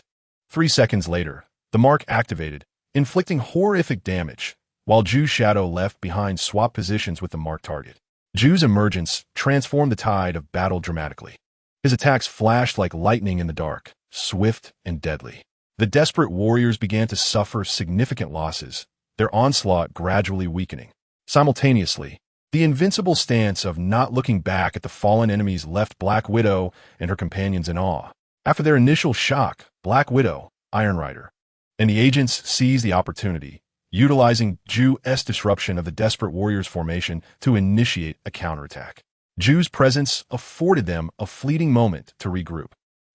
3 seconds later, the mark activated, inflicting horrific damage, while Zhu's shadow left behind swapped positions with the marked target. Zhu's emergence transformed the tide of battle dramatically. His attacks flashed like lightning in the dark, swift and deadly. The desperate warriors began to suffer significant losses, their onslaught gradually weakening. Simultaneously, the invincible stance of not looking back at the fallen enemies left Black Widow and her companions in awe. After their initial shock, Black Widow, Iron Rider, and the agents seized the opportunity, utilizing Zhu's disruption of the desperate warriors' formation to initiate a counterattack. Zhu's presence afforded them a fleeting moment to regroup,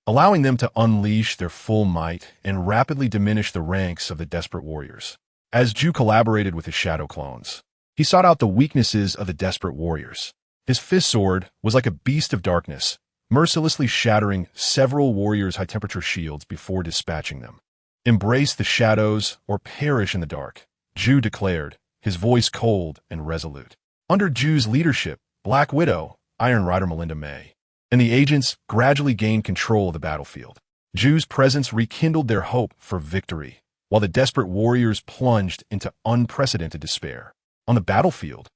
allowing them to unleash their full might and rapidly diminish the ranks of the desperate warriors. As Zhu collaborated with his shadow clones, he sought out the weaknesses of the desperate warriors. His fist sword was like a beast of darkness, mercilessly shattering several warriors' high-temperature shields before dispatching them. "Embrace the shadows or perish in the dark," Zhu declared, his voice cold and resolute. Under Zhu's leadership, Black Widow, Iron Rider Melinda May, and the agents gradually gained control of the battlefield. Zhu's presence rekindled their hope for victory, while the desperate warriors plunged into unprecedented despair. On the battlefield,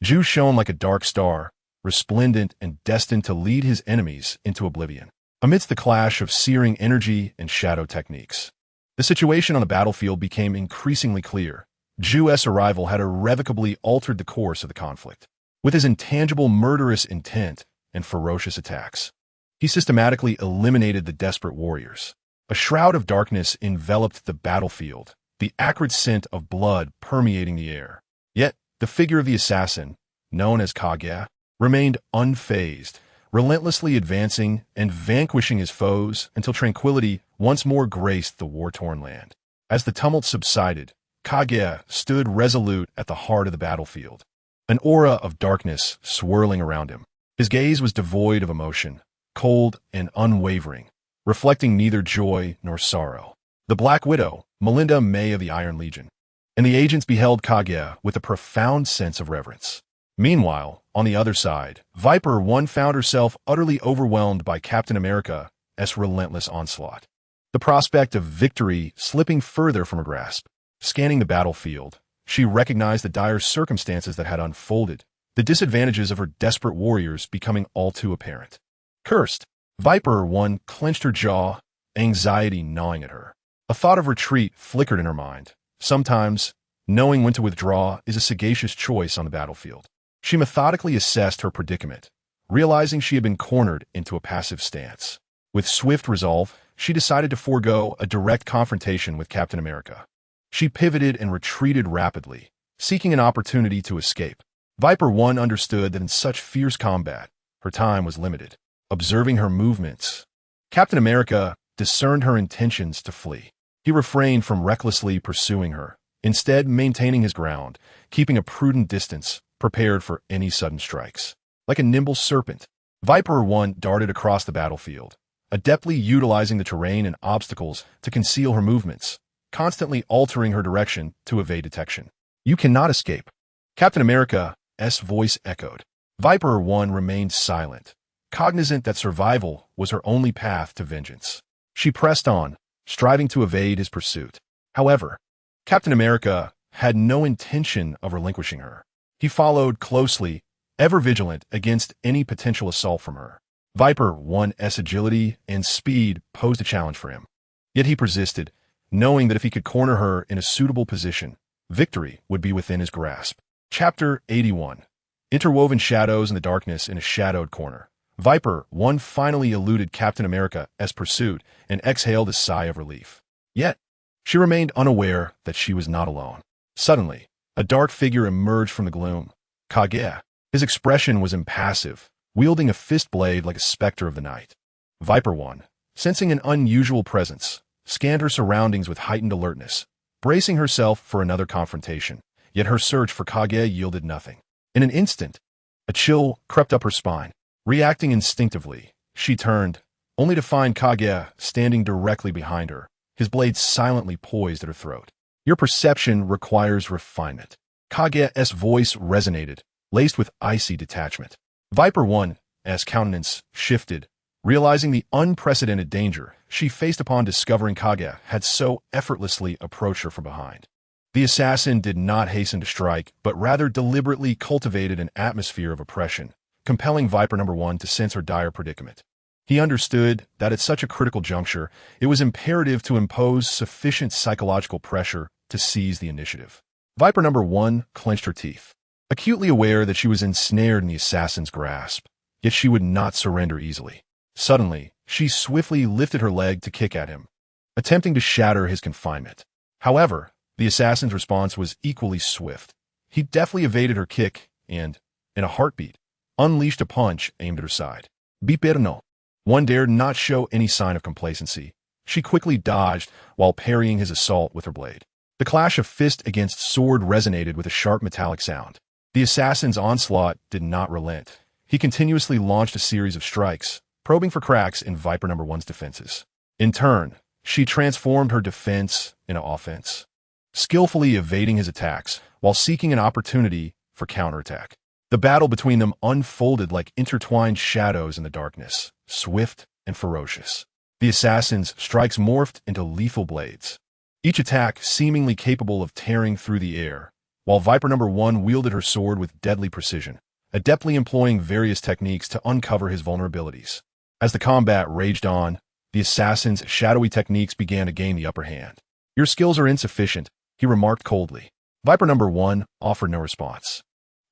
Zhu shone like a dark star, resplendent and destined to lead his enemies into oblivion. Amidst the clash of searing energy and shadow techniques, the situation on the battlefield became increasingly clear. Zhu's arrival had irrevocably altered the course of the conflict. With his intangible murderous intent and ferocious attacks, he systematically eliminated the desperate warriors. A shroud of darkness enveloped the battlefield, the acrid scent of blood permeating the air. Yet, the figure of the assassin, known as Kaguya, remained unfazed, relentlessly advancing and vanquishing his foes until tranquility once more graced the war-torn land. As the tumult subsided, Kaguya stood resolute at the heart of the battlefield, an aura of darkness swirling around him. His gaze was devoid of emotion, cold and unwavering, reflecting neither joy nor sorrow. The Black Widow, Melinda May of the Iron Legion, and the agents beheld Kaguya with a profound sense of reverence. Meanwhile, on the other side, Viper One found herself utterly overwhelmed by Captain America's relentless onslaught. the prospect of victory slipping further from her grasp. Scanning the battlefield, she recognized the dire circumstances that had unfolded, the disadvantages of her desperate warriors becoming all too apparent. Cursed, Viper 1 clenched her jaw, anxiety gnawing at her. A thought of retreat flickered in her mind. Sometimes, knowing when to withdraw is a sagacious choice on the battlefield. She methodically assessed her predicament, realizing she had been cornered into a passive stance. With swift resolve, she decided to forego a direct confrontation with Captain America. She pivoted and retreated rapidly, seeking an opportunity to escape. Viper 1 understood that in such fierce combat, her time was limited. Observing her movements, Captain America discerned her intentions to flee. He refrained from recklessly pursuing her, instead maintaining his ground, keeping a prudent distance, prepared for any sudden strikes. Like a nimble serpent, Viper 1 darted across the battlefield, adeptly utilizing the terrain and obstacles to conceal her movements, constantly altering her direction to evade detection. "You cannot escape," Captain America's voice echoed. Viper 1 remained silent, cognizant that survival was her only path to vengeance. She pressed on, striving to evade his pursuit. However, Captain America had no intention of relinquishing her. He followed closely, ever vigilant against any potential assault from her. Viper 1's agility and speed posed a challenge for him. Yet he persisted, knowing that if he could corner her in a suitable position, victory would be within his grasp. Chapter 81. Interwoven shadows in the darkness in a shadowed corner. Viper 1 finally eluded Captain America's pursuit and exhaled a sigh of relief. Yet, she remained unaware that she was not alone. Suddenly, a dark figure emerged from the gloom. Kage. His expression was impassive, wielding a fist blade like a specter of the night. Viper 1, sensing an unusual presence, scanned her surroundings with heightened alertness, bracing herself for another confrontation. Yet her search for Kage yielded nothing. In an instant, a chill crept up her spine. Reacting instinctively, she turned, only to find Kage standing directly behind her, his blade silently poised at her throat. "Your perception requires refinement." Kage's voice resonated, laced with icy detachment. Viper 1's countenance shifted, realizing the unprecedented danger she faced upon discovering Kage had so effortlessly approached her from behind. The assassin did not hasten to strike, but rather deliberately cultivated an atmosphere of oppression, compelling Viper 1 to sense her dire predicament. He understood that at such a critical juncture, it was imperative to impose sufficient psychological pressure to seize the initiative. Viper 1 clenched her teeth, acutely aware that she was ensnared in the assassin's grasp, yet she would not surrender easily. Suddenly, she swiftly lifted her leg to kick at him, attempting to shatter his confinement. However, the assassin's response was equally swift. He deftly evaded her kick and, in a heartbeat, unleashed a punch aimed at her side. Viper 1 dared not show any sign of complacency. She quickly dodged while parrying his assault with her blade. The clash of fist against sword resonated with a sharp metallic sound. The assassin's onslaught did not relent. He continuously launched a series of strikes, probing for cracks in Viper 1's defenses. In turn, she transformed her defense into offense, skillfully evading his attacks while seeking an opportunity for counterattack. The battle between them unfolded like intertwined shadows in the darkness, swift and ferocious. The assassin's strikes morphed into lethal blades, each attack seemingly capable of tearing through the air, while Viper 1 wielded her sword with deadly precision, adeptly employing various techniques to uncover his vulnerabilities. As the combat raged on, the assassin's shadowy techniques began to gain the upper hand. "Your skills are insufficient," he remarked coldly. Viper 1 offered no response,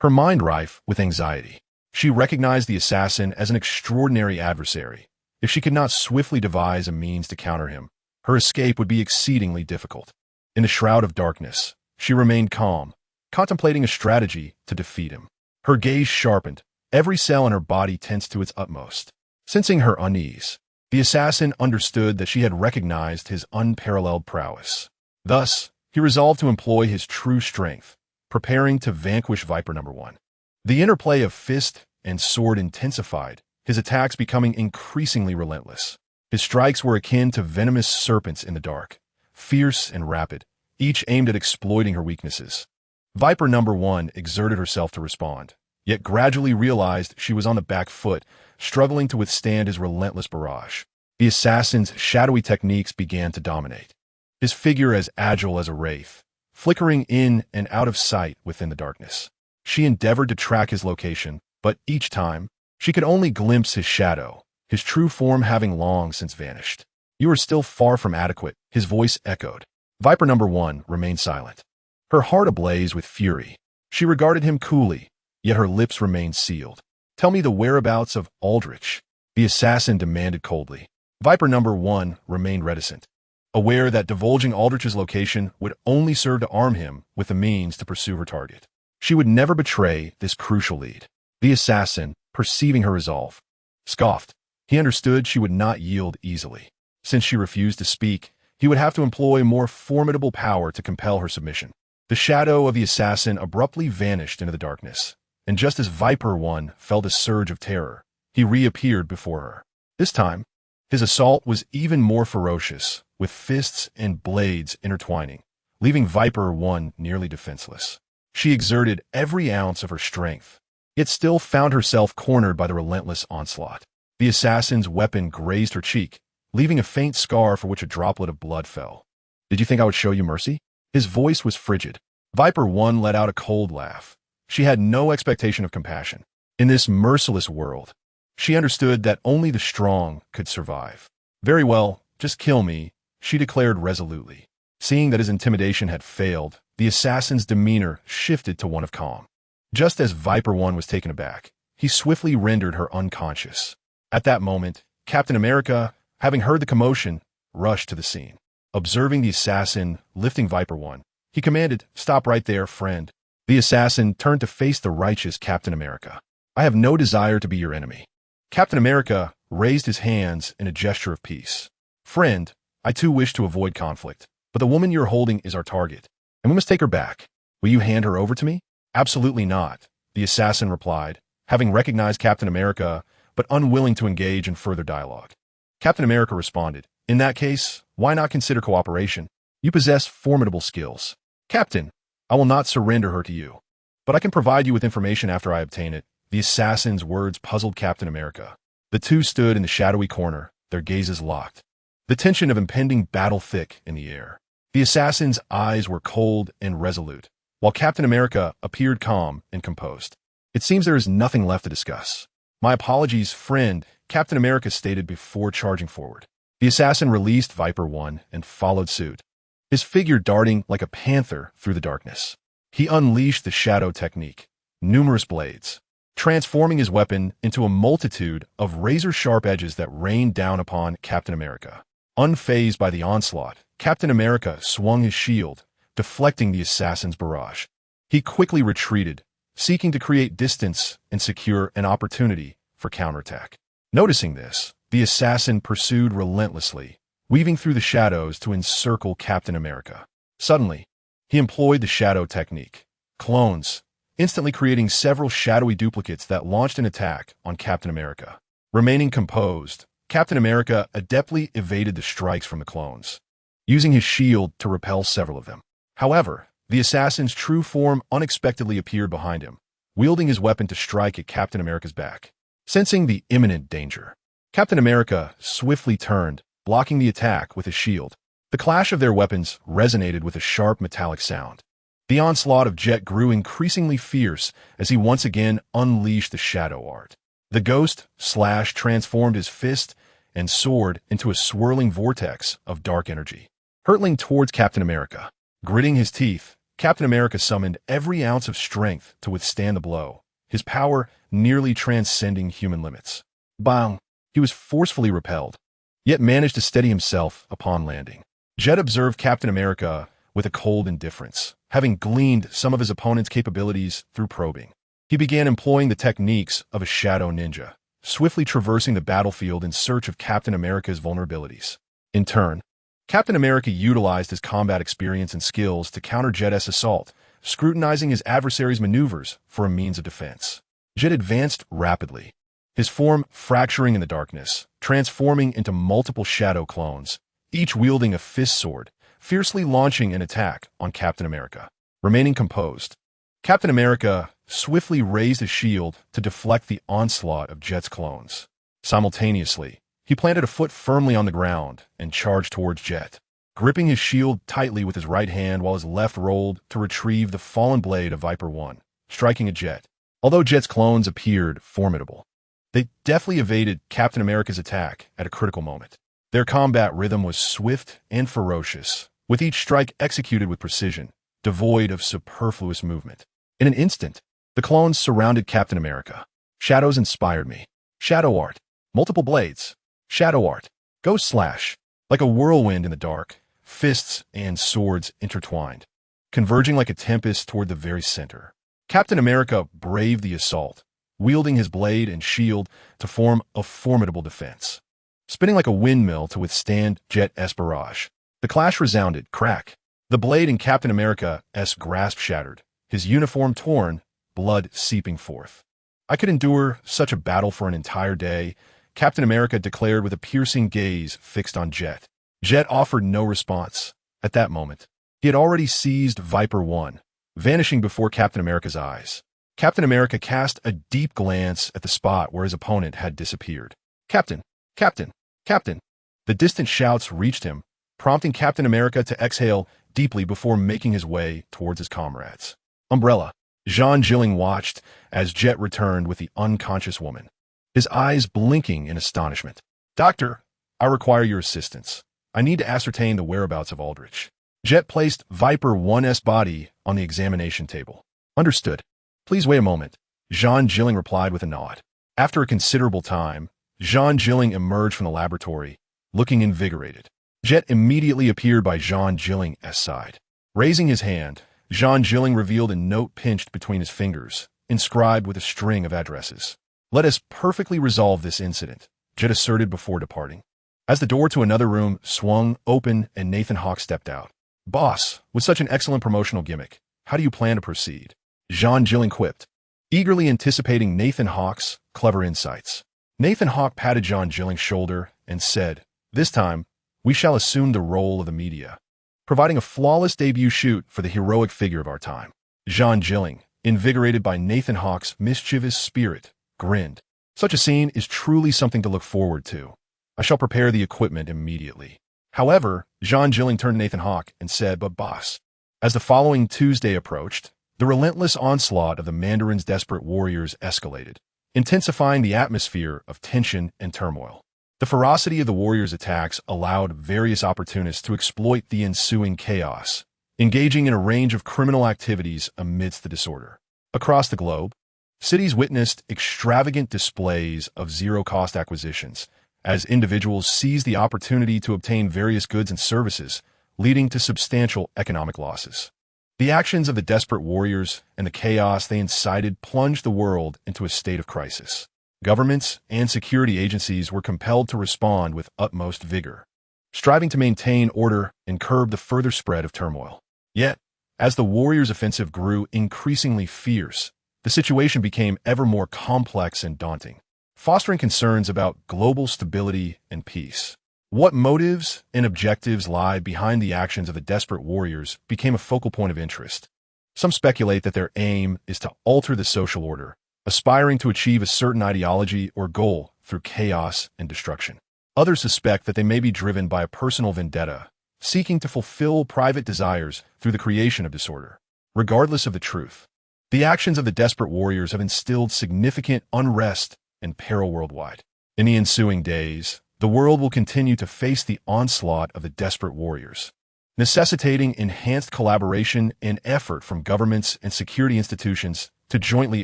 her mind rife with anxiety. She recognized the assassin as an extraordinary adversary. If she could not swiftly devise a means to counter him, her escape would be exceedingly difficult. In the shroud of darkness, she remained calm, contemplating a strategy to defeat him. Her gaze sharpened, every cell in her body tensed to its utmost. Sensing her unease, the assassin understood that she had recognized his unparalleled prowess. Thus, he resolved to employ his true strength, preparing to vanquish Viper 1. The interplay of fist and sword intensified, his attacks becoming increasingly relentless. His strikes were akin to venomous serpents in the dark, fierce and rapid, each aimed at exploiting her weaknesses. Viper 1 exerted herself to respond, yet gradually realized she was on the back foot, struggling to withstand his relentless barrage. The assassin's shadowy techniques began to dominate. His figure as agile as a wraith, flickering in and out of sight within the darkness. She endeavored to track his location, but each time, she could only glimpse his shadow, his true form having long since vanished. "You are still far from adequate," his voice echoed. Viper number 1 remained silent, her heart ablaze with fury. She regarded him coolly, yet her lips remained sealed. "Tell me the whereabouts of Aldrich," the assassin demanded coldly. Viper number 1 remained reticent, aware that divulging Aldrich's location would only serve to arm him with the means to pursue her target. She would never betray this crucial lead. The assassin, perceiving her resolve, scoffed. He understood she would not yield easily. Since she refused to speak, he would have to employ more formidable power to compel her submission. The shadow of the assassin abruptly vanished into the darkness, and just as Viper 1 felt a surge of terror, he reappeared before her. This time, his assault was even more ferocious, with fists and blades intertwining, leaving Viper 1 nearly defenseless. She exerted every ounce of her strength, yet still found herself cornered by the relentless onslaught. The assassin's weapon grazed her cheek, leaving a faint scar for which a droplet of blood fell. "Did you think I would show you mercy?" His voice was frigid. Viper 1 let out a cold laugh. She had no expectation of compassion. In this merciless world, she understood that only the strong could survive. "Very well, just kill me," she declared resolutely. Seeing that his intimidation had failed, the assassin's demeanor shifted to one of calm. Just as Viper 1 was taken aback, he swiftly rendered her unconscious. At that moment, Captain America, having heard the commotion, rushed to the scene. Observing the assassin lifting Viper 1, he commanded, "Stop right there, friend." The assassin turned to face the righteous Captain America. "I have no desire to be your enemy." Captain America raised his hands in a gesture of peace. "Friend, I too wish to avoid conflict, but the woman you're holding is our target, and we must take her back. Will you hand her over to me?" "Absolutely not," the assassin replied, having recognized Captain America, but unwilling to engage in further dialogue. Captain America responded, "In that case, why not consider cooperation? You possess formidable skills." "Captain, I will not surrender her to you, but I can provide you with information after I obtain it." The assassin's words puzzled Captain America. The two stood in the shadowy corner, their gazes locked, the tension of impending battle thick in the air. The assassin's eyes were cold and resolute, while Captain America appeared calm and composed. "It seems there is nothing left to discuss." "My apologies, friend," Captain America stated before charging forward. The assassin released Viper 1 and followed suit, his figure darting like a panther through the darkness. He unleashed the shadow technique, numerous blades, transforming his weapon into a multitude of razor-sharp edges that rained down upon Captain America. Unfazed by the onslaught, Captain America swung his shield, deflecting the assassin's barrage. He quickly retreated, seeking to create distance and secure an opportunity for counterattack. Noticing this, the assassin pursued relentlessly, weaving through the shadows to encircle Captain America. Suddenly, he employed the shadow technique, clones, instantly creating several shadowy duplicates that launched an attack on Captain America. Remaining composed, Captain America adeptly evaded the strikes from the clones, using his shield to repel several of them. However, the assassin's true form unexpectedly appeared behind him, wielding his weapon to strike at Captain America's back. Sensing the imminent danger, Captain America swiftly turned, blocking the attack with his shield. The clash of their weapons resonated with a sharp metallic sound. The onslaught of Jet grew increasingly fierce as he once again unleashed the shadow art. The ghost slash transformed his fist and sword into a swirling vortex of dark energy, hurtling towards Captain America. Gritting his teeth, Captain America summoned every ounce of strength to withstand the blow, his power nearly transcending human limits. Bang! He was forcefully repelled, yet managed to steady himself upon landing. Jet observed Captain America with a cold indifference, having gleaned some of his opponent's capabilities through probing. He began employing the techniques of a shadow ninja, swiftly traversing the battlefield in search of Captain America's vulnerabilities. In turn, Captain America utilized his combat experience and skills to counter Jet's assault, scrutinizing his adversary's maneuvers for a means of defense. Jet advanced rapidly, his form fracturing in the darkness, transforming into multiple shadow clones, each wielding a fist sword, fiercely launching an attack on Captain America. Remaining composed, Captain America swiftly raised his shield to deflect the onslaught of Jet's clones. Simultaneously, He planted a foot firmly on the ground and charged towards Jet, gripping his shield tightly with his right hand while his left rolled to retrieve the fallen blade of Viper 1, striking at Jet. Although Jet's clones appeared formidable, they deftly evaded Captain America's attack at a critical moment. Their combat rhythm was swift and ferocious, with each strike executed with precision, devoid of superfluous movement. In an instant, the clones surrounded Captain America. Shadows inspired me. Shadow art. Multiple blades. Shadow art. Ghost slash. Like a whirlwind in the dark, fists and swords intertwined, converging like a tempest toward the very center. Captain America braved the assault, wielding his blade and shield to form a formidable defense. Spinning like a windmill to withstand Jet's barrage, the clash resounded, crack. The blade in Captain America's grasp shattered, his uniform torn, blood seeping forth. I could endure such a battle for an entire day, Captain America declared with a piercing gaze fixed on Jet. Jet offered no response. At that moment, he had already seized Viper 1, vanishing before Captain America's eyes. Captain America cast a deep glance at the spot where his opponent had disappeared. Captain! Captain! Captain! The distant shouts reached him, prompting Captain America to exhale deeply before making his way towards his comrades. Umbrella. Jean Gilling watched as Jet returned with the unconscious woman, his eyes blinking in astonishment. Doctor, I require your assistance. I need to ascertain the whereabouts of Aldrich. Jet placed Viper 1's body on the examination table. Understood. Please wait a moment. Jean Gilling replied with a nod. After a considerable time, Jean Gilling emerged from the laboratory, looking invigorated. Jet immediately appeared by Jean Gilling's side. Raising his hand, Jean Gilling revealed a note pinched between his fingers, inscribed with a string of addresses. Let us perfectly resolve this incident, Jet asserted before departing. As the door to another room swung open and Nathan Hawke stepped out. Boss, with such an excellent promotional gimmick, how do you plan to proceed? Jean Gilling quipped, eagerly anticipating Nathan Hawke's clever insights. Nathan Hawke patted Jean Gilling's shoulder and said, this time, we shall assume the role of the media, providing a flawless debut shoot for the heroic figure of our time. Jean Gilling, invigorated by Nathan Hawke's mischievous spirit, grinned. Such a scene is truly something to look forward to. I shall prepare the equipment immediately. However, Jean Gilling turned to Nathan Hawke and said, but boss, as the following Tuesday approached, the relentless onslaught of the Mandarin's desperate warriors escalated, intensifying the atmosphere of tension and turmoil. The ferocity of the warriors' attacks allowed various opportunists to exploit the ensuing chaos, engaging in a range of criminal activities amidst the disorder. Across the globe, cities witnessed extravagant displays of zero-cost acquisitions, as individuals seized the opportunity to obtain various goods and services, leading to substantial economic losses. The actions of the desperate warriors and the chaos they incited plunged the world into a state of crisis. Governments and security agencies were compelled to respond with utmost vigor, striving to maintain order and curb the further spread of turmoil. Yet, as the warriors' offensive grew increasingly fierce, the situation became ever more complex and daunting, fostering concerns about global stability and peace. What motives and objectives lie behind the actions of the desperate warriors became a focal point of interest. Some speculate that their aim is to alter the social order, aspiring to achieve a certain ideology or goal through chaos and destruction. Others suspect that they may be driven by a personal vendetta, seeking to fulfill private desires through the creation of disorder. Regardless of the truth, the actions of the desperate warriors have instilled significant unrest and peril worldwide. In the ensuing days, the world will continue to face the onslaught of the desperate warriors, necessitating enhanced collaboration and effort from governments and security institutions to jointly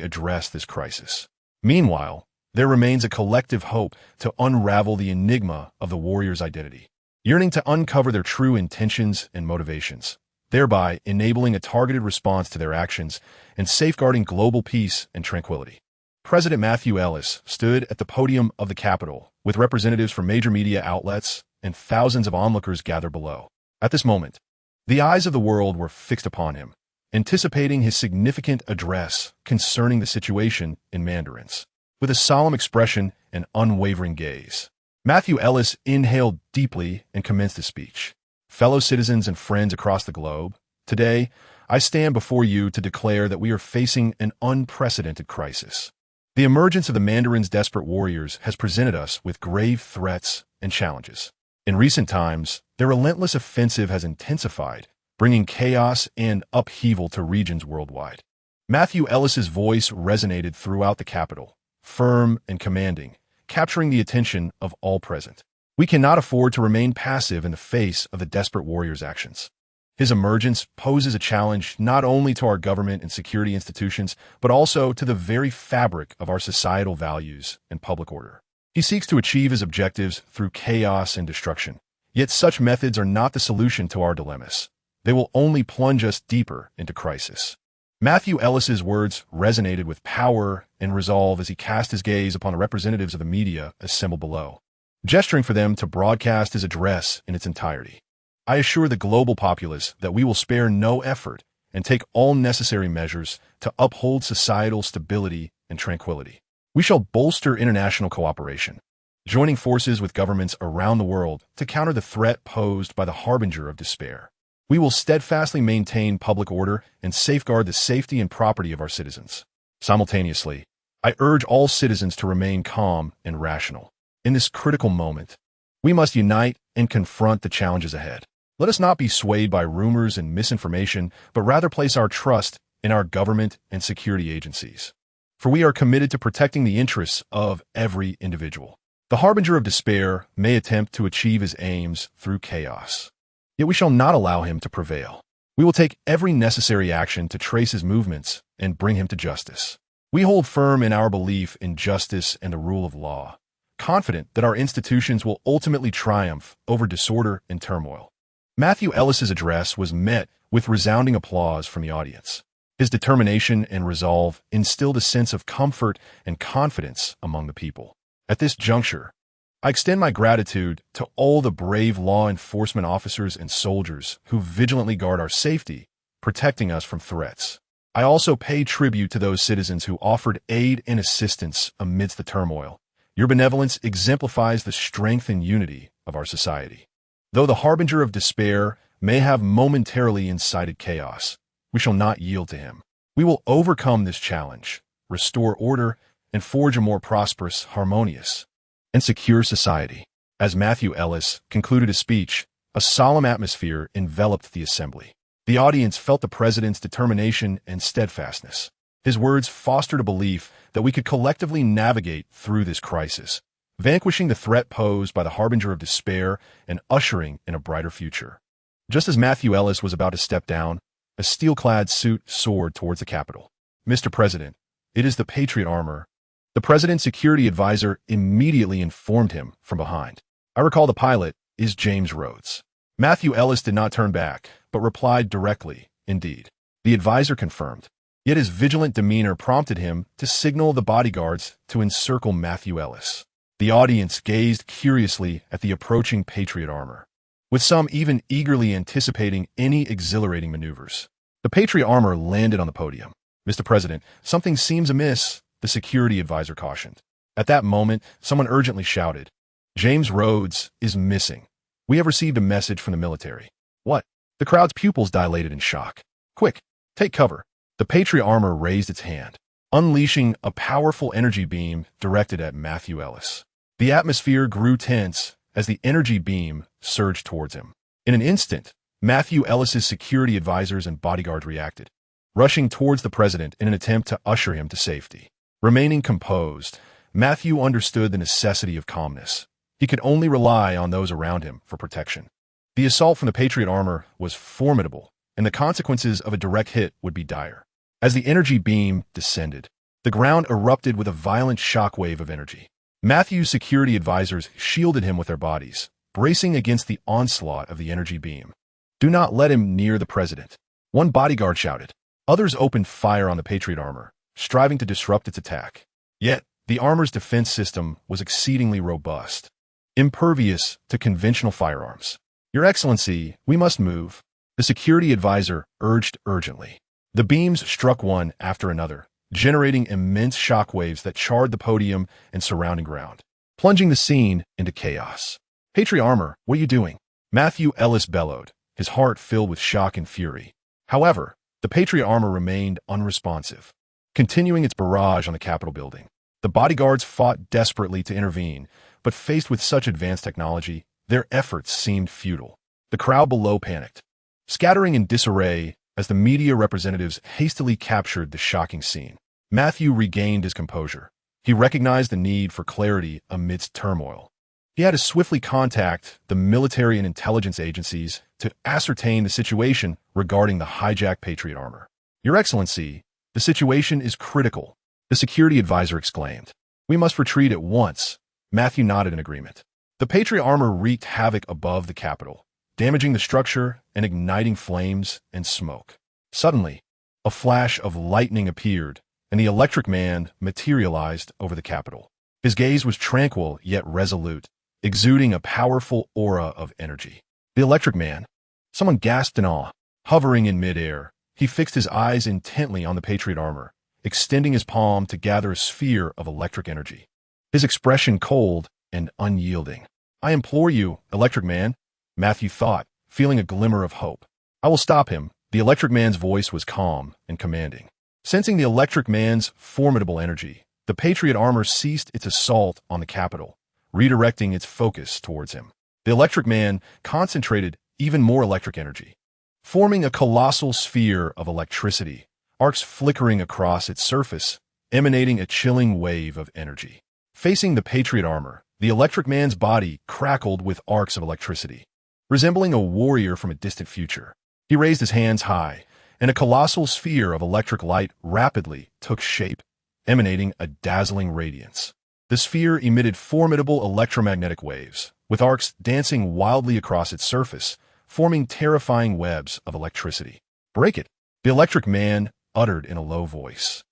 address this crisis. Meanwhile, there remains a collective hope to unravel the enigma of the warriors' identity, yearning to uncover their true intentions and motivations, thereby enabling a targeted response to their actions and safeguarding global peace and tranquility. President Matthew Ellis stood at the podium of the Capitol with representatives from major media outlets and thousands of onlookers gathered below. At this moment, the eyes of the world were fixed upon him, anticipating his significant address concerning the situation in Mandarins. With a solemn expression and unwavering gaze, Matthew Ellis inhaled deeply and commenced his speech. Fellow citizens and friends across the globe, today I stand before you to declare that we are facing an unprecedented crisis. The emergence of the Mandarin's desperate warriors has presented us with grave threats and challenges. In recent times, their relentless offensive has intensified, bringing chaos and upheaval to regions worldwide. Matthew Ellis's voice resonated throughout the capital, firm and commanding, capturing the attention of all present. We cannot afford to remain passive in the face of the desperate warriors' actions. His emergence poses a challenge not only to our government and security institutions, but also to the very fabric of our societal values and public order. He seeks to achieve his objectives through chaos and destruction. Yet such methods are not the solution to our dilemmas. They will only plunge us deeper into crisis. Matthew Ellis's words resonated with power and resolve as he cast his gaze upon the representatives of the media assembled below, gesturing for them to broadcast his address in its entirety. I assure the global populace that we will spare no effort and take all necessary measures to uphold societal stability and tranquility. We shall bolster international cooperation, joining forces with governments around the world to counter the threat posed by the harbinger of despair. We will steadfastly maintain public order and safeguard the safety and property of our citizens. Simultaneously, I urge all citizens to remain calm and rational. In this critical moment, we must unite and confront the challenges ahead. Let us not be swayed by rumors and misinformation, but rather place our trust in our government and security agencies. For we are committed to protecting the interests of every individual. The harbinger of despair may attempt to achieve his aims through chaos. Yet we shall not allow him to prevail. We will take every necessary action to trace his movements and bring him to justice. We hold firm in our belief in justice and the rule of law, confident that our institutions will ultimately triumph over disorder and turmoil. Matthew Ellis's address was met with resounding applause from the audience. His determination and resolve instilled a sense of comfort and confidence among the people. At this juncture, I extend my gratitude to all the brave law enforcement officers and soldiers who vigilantly guard our safety, protecting us from threats. I also pay tribute to those citizens who offered aid and assistance amidst the turmoil. Your benevolence exemplifies the strength and unity of our society. Though the harbinger of despair may have momentarily incited chaos, we shall not yield to him. We will overcome this challenge, restore order, and forge a more prosperous, harmonious, and secure society. As Matthew Ellis concluded his speech, a solemn atmosphere enveloped the assembly. The audience felt the president's determination and steadfastness. His words fostered a belief that we could collectively navigate through this crisis, vanquishing the threat posed by the harbinger of despair and ushering in a brighter future. Just as Matthew Ellis was about to step down, a steel-clad suit soared towards the Capitol. "Mr. President, it is the Patriot armor." The president's security advisor immediately informed him from behind. "I recall the pilot is James Rhodes." Matthew Ellis did not turn back, but replied directly, "Indeed." The advisor confirmed. Yet his vigilant demeanor prompted him to signal the bodyguards to encircle Matthew Ellis. The audience gazed curiously at the approaching Patriot armor, with some even eagerly anticipating any exhilarating maneuvers. The Patriot armor landed on the podium. "Mr. President, something seems amiss," the security advisor cautioned. At that moment, someone urgently shouted, "James Rhodes is missing. We have received a message from the military." "What?" The crowd's pupils dilated in shock. "Quick, take cover." The Patriot armor raised its hand, unleashing a powerful energy beam directed at Matthew Ellis. The atmosphere grew tense as the energy beam surged towards him. In an instant, Matthew Ellis's security advisors and bodyguards reacted, rushing towards the president in an attempt to usher him to safety. Remaining composed, Matthew understood the necessity of calmness. He could only rely on those around him for protection. The assault from the Patriot armor was formidable, and the consequences of a direct hit would be dire. As the energy beam descended, the ground erupted with a violent shockwave of energy. Matthew's security advisors shielded him with their bodies, bracing against the onslaught of the energy beam. "Do not let him near the president," one bodyguard shouted. Others opened fire on the Patriot armor, striving to disrupt its attack. Yet, the armor's defense system was exceedingly robust, impervious to conventional firearms. "Your Excellency, we must move," the security advisor urged urgently. The beams struck one after another, generating immense shockwaves that charred the podium and surrounding ground, plunging the scene into chaos. "Patriot armor, what are you doing?" Matthew Ellis bellowed, his heart filled with shock and fury. However, the Patriot armor remained unresponsive, continuing its barrage on the Capitol building. The bodyguards fought desperately to intervene, but faced with such advanced technology, their efforts seemed futile. The crowd below panicked, scattering in disarray as the media representatives hastily captured the shocking scene. Matthew regained his composure. He recognized the need for clarity amidst turmoil. He had to swiftly contact the military and intelligence agencies to ascertain the situation regarding the hijacked Patriot armor. "Your Excellency, the situation is critical," the security advisor exclaimed. "We must retreat at once." Matthew nodded in agreement. The Patriot armor wreaked havoc above the Capitol, damaging the structure and igniting flames and smoke. Suddenly, a flash of lightning appeared, and the Electric Man materialized over the Capitol. His gaze was tranquil yet resolute, exuding a powerful aura of energy. "The Electric Man!" Someone gasped in awe. Hovering in midair, he fixed his eyes intently on the Patriot armor, extending his palm to gather a sphere of electric energy. His expression cold and unyielding. "I implore you, Electric Man," Matthew thought, feeling a glimmer of hope. "I will stop him." The Electric Man's voice was calm and commanding. Sensing the Electric Man's formidable energy, the Patriot armor ceased its assault on the Capitol, redirecting its focus towards him. The Electric Man concentrated even more electric energy, forming a colossal sphere of electricity, arcs flickering across its surface, emanating a chilling wave of energy. Facing the Patriot armor, the Electric Man's body crackled with arcs of electricity, resembling a warrior from a distant future. He raised his hands high, and a colossal sphere of electric light rapidly took shape, emanating a dazzling radiance. The sphere emitted formidable electromagnetic waves, with arcs dancing wildly across its surface, forming terrifying webs of electricity. "Break it," the Electric Man uttered in a low voice,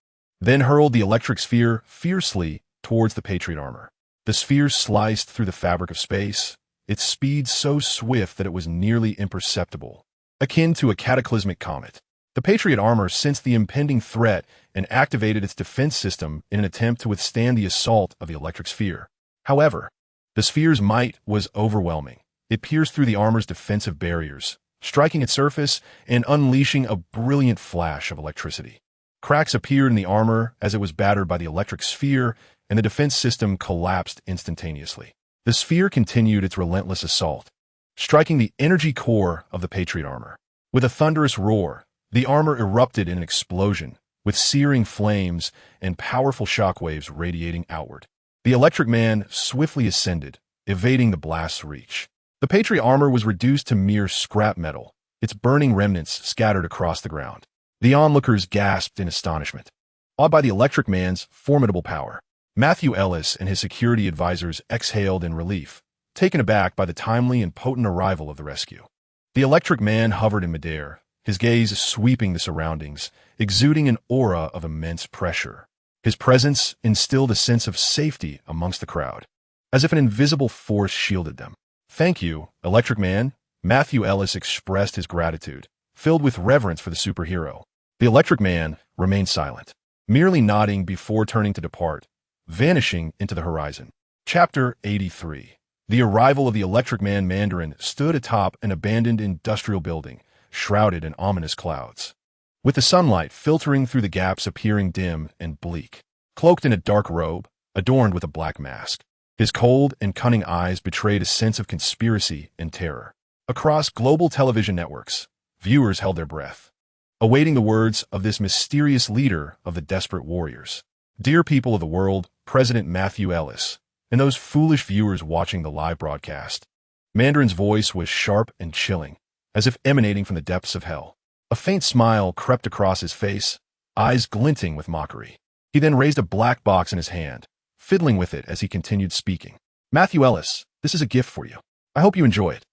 then hurled the electric sphere fiercely towards the Patriot armor. The sphere sliced through the fabric of space, its speed so swift that it was nearly imperceptible, akin to a cataclysmic comet. The Patriot armor sensed the impending threat and activated its defense system in an attempt to withstand the assault of the electric sphere. However, the sphere's might was overwhelming. It pierced through the armor's defensive barriers, striking its surface and unleashing a brilliant flash of electricity. Cracks appeared in the armor as it was battered by the electric sphere, and the defense system collapsed instantaneously. The sphere continued its relentless assault, striking the energy core of the Patriot armor. With a thunderous roar, the armor erupted in an explosion, with searing flames and powerful shockwaves radiating outward. The Electric Man swiftly ascended, evading the blast's reach. The Patriot armor was reduced to mere scrap metal, its burning remnants scattered across the ground. The onlookers gasped in astonishment, awed by the Electric Man's formidable power. Matthew Ellis and his security advisors exhaled in relief, taken aback by the timely and potent arrival of the rescue. The Electric Man hovered in midair, his gaze sweeping the surroundings, exuding an aura of immense pressure. His presence instilled a sense of safety amongst the crowd, as if an invisible force shielded them. "Thank you, Electric Man," Matthew Ellis expressed his gratitude, filled with reverence for the superhero. The Electric Man remained silent, merely nodding before turning to depart, vanishing into the horizon. Chapter 83. The arrival of the Electric Man. Mandarin stood atop an abandoned industrial building, shrouded in ominous clouds, with the sunlight filtering through the gaps appearing dim and bleak. Cloaked in a dark robe, adorned with a black mask, his cold and cunning eyes betrayed a sense of conspiracy and terror. Across global television networks, viewers held their breath, awaiting the words of this mysterious leader of the desperate warriors. Dear people of the world, President Matthew Ellis, and those foolish viewers watching the live broadcast. Mandarin's voice was sharp and chilling, as if emanating from the depths of hell. A faint smile crept across his face, eyes glinting with mockery. He then raised a black box in his hand, fiddling with it as he continued speaking. "Matthew Ellis, this is a gift for you. I hope you enjoy it,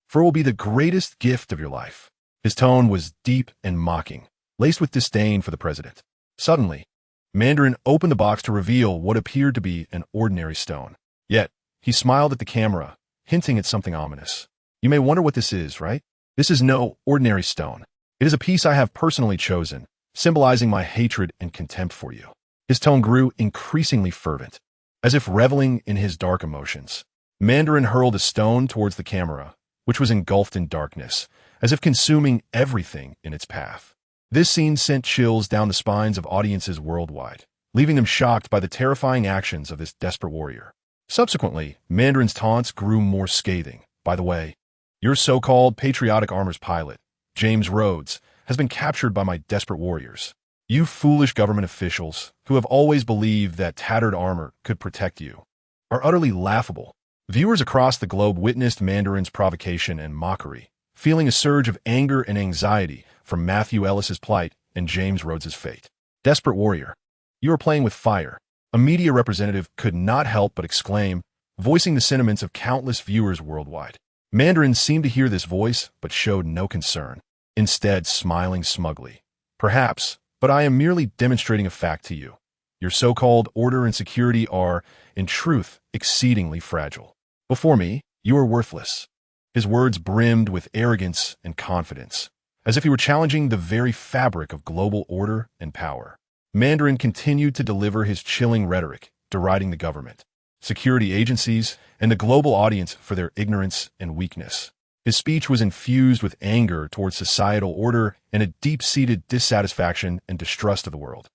for it will be the greatest gift of your life." His tone was deep and mocking, laced with disdain for the president. Suddenly, Mandarin opened the box to reveal what appeared to be an ordinary stone. Yet, he smiled at the camera, hinting at something ominous. "You may wonder what this is, right? This is no ordinary stone. It is a piece I have personally chosen, symbolizing my hatred and contempt for you." His tone grew increasingly fervent, as if reveling in his dark emotions. Mandarin hurled a stone towards the camera, which was engulfed in darkness, as if consuming everything in its path. This scene sent chills down the spines of audiences worldwide, leaving them shocked by the terrifying actions of this desperate warrior. Subsequently, Mandarin's taunts grew more scathing. By the way, your so-called patriotic armor's pilot, James Rhodes, has been captured by my desperate warriors. You foolish government officials, who have always believed that tattered armor could protect you, are utterly laughable. Viewers across the globe witnessed Mandarin's provocation and mockery, feeling a surge of anger and anxiety from Matthew Ellis's plight and James Rhodes's fate. Desperate warrior, you are playing with fire. A media representative could not help but exclaim, voicing the sentiments of countless viewers worldwide. Mandarin seemed to hear this voice, but showed no concern, instead smiling smugly. Perhaps, but I am merely demonstrating a fact to you. Your so-called order and security are, in truth, exceedingly fragile. Before me, you are worthless. His words brimmed with arrogance and confidence, as if he were challenging the very fabric of global order and power. Mandarin continued to deliver his chilling rhetoric, deriding the government, security agencies, and the global audience for their ignorance and weakness. His speech was infused with anger towards societal order and a deep-seated dissatisfaction and distrust of the world.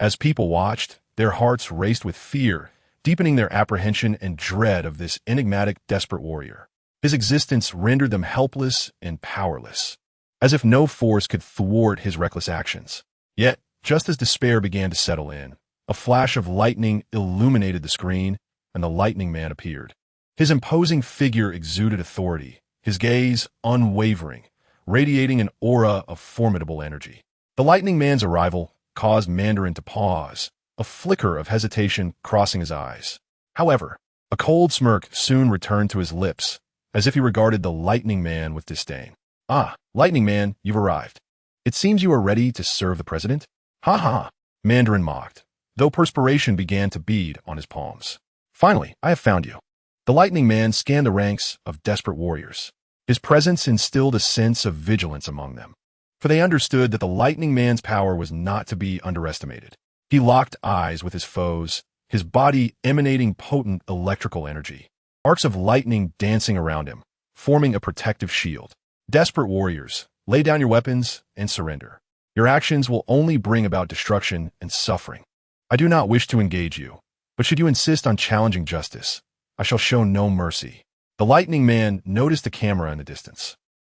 As people watched, their hearts raced with fear, deepening their apprehension and dread of this enigmatic, desperate warrior. His existence rendered them helpless and powerless, as if no force could thwart his reckless actions. Yet, just as despair began to settle in, a flash of lightning illuminated the screen, and the Lightning Man appeared. His imposing figure exuded authority, his gaze unwavering, radiating an aura of formidable energy. The Lightning Man's arrival caused Mandarin to pause, a flicker of hesitation crossing his eyes. However, a cold smirk soon returned to his lips, as if he regarded the Lightning Man with disdain. Ah, Lightning Man, you've arrived. It seems you are ready to serve the president? Ha ha, Mandarin mocked, though perspiration began to bead on his palms. Finally, I have found you. The Lightning Man scanned the ranks of desperate warriors. His presence instilled a sense of vigilance among them, for they understood that the Lightning Man's power was not to be underestimated. He locked eyes with his foes, his body emanating potent electrical energy, arcs of lightning dancing around him, forming a protective shield. Desperate warriors, lay down your weapons and surrender. Your actions will only bring about destruction and suffering. I do not wish to engage you, but should you insist on challenging justice, I shall show no mercy. The Lightning Man noticed the camera in the distance,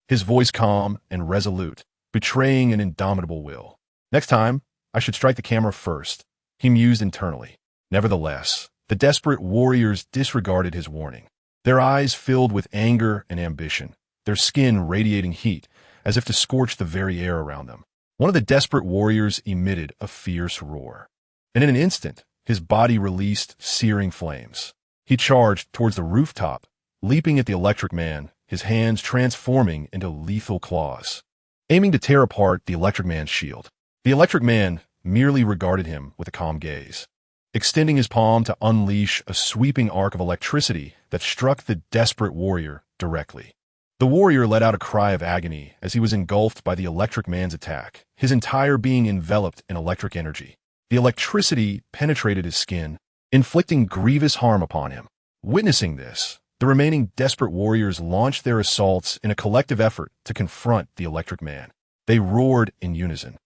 his voice calm and resolute, betraying an indomitable will. Next time, I should strike the camera first, he mused internally. Nevertheless, the desperate warriors disregarded his warning. Their eyes filled with anger and ambition, their skin radiating heat, as if to scorch the very air around them. One of the desperate warriors emitted a fierce roar, and in an instant, his body released searing flames. He charged towards the rooftop, leaping at the Electric Man, his hands transforming into lethal claws, aiming to tear apart the Electric Man's shield. The Electric Man merely regarded him with a calm gaze, extending his palm to unleash a sweeping arc of electricity that struck the desperate warrior directly. The warrior let out a cry of agony as he was engulfed by the Electric Man's attack, his entire being enveloped in electric energy. The electricity penetrated his skin, inflicting grievous harm upon him. Witnessing this, the remaining desperate warriors launched their assaults in a collective effort to confront the Electric Man. They roared in unison,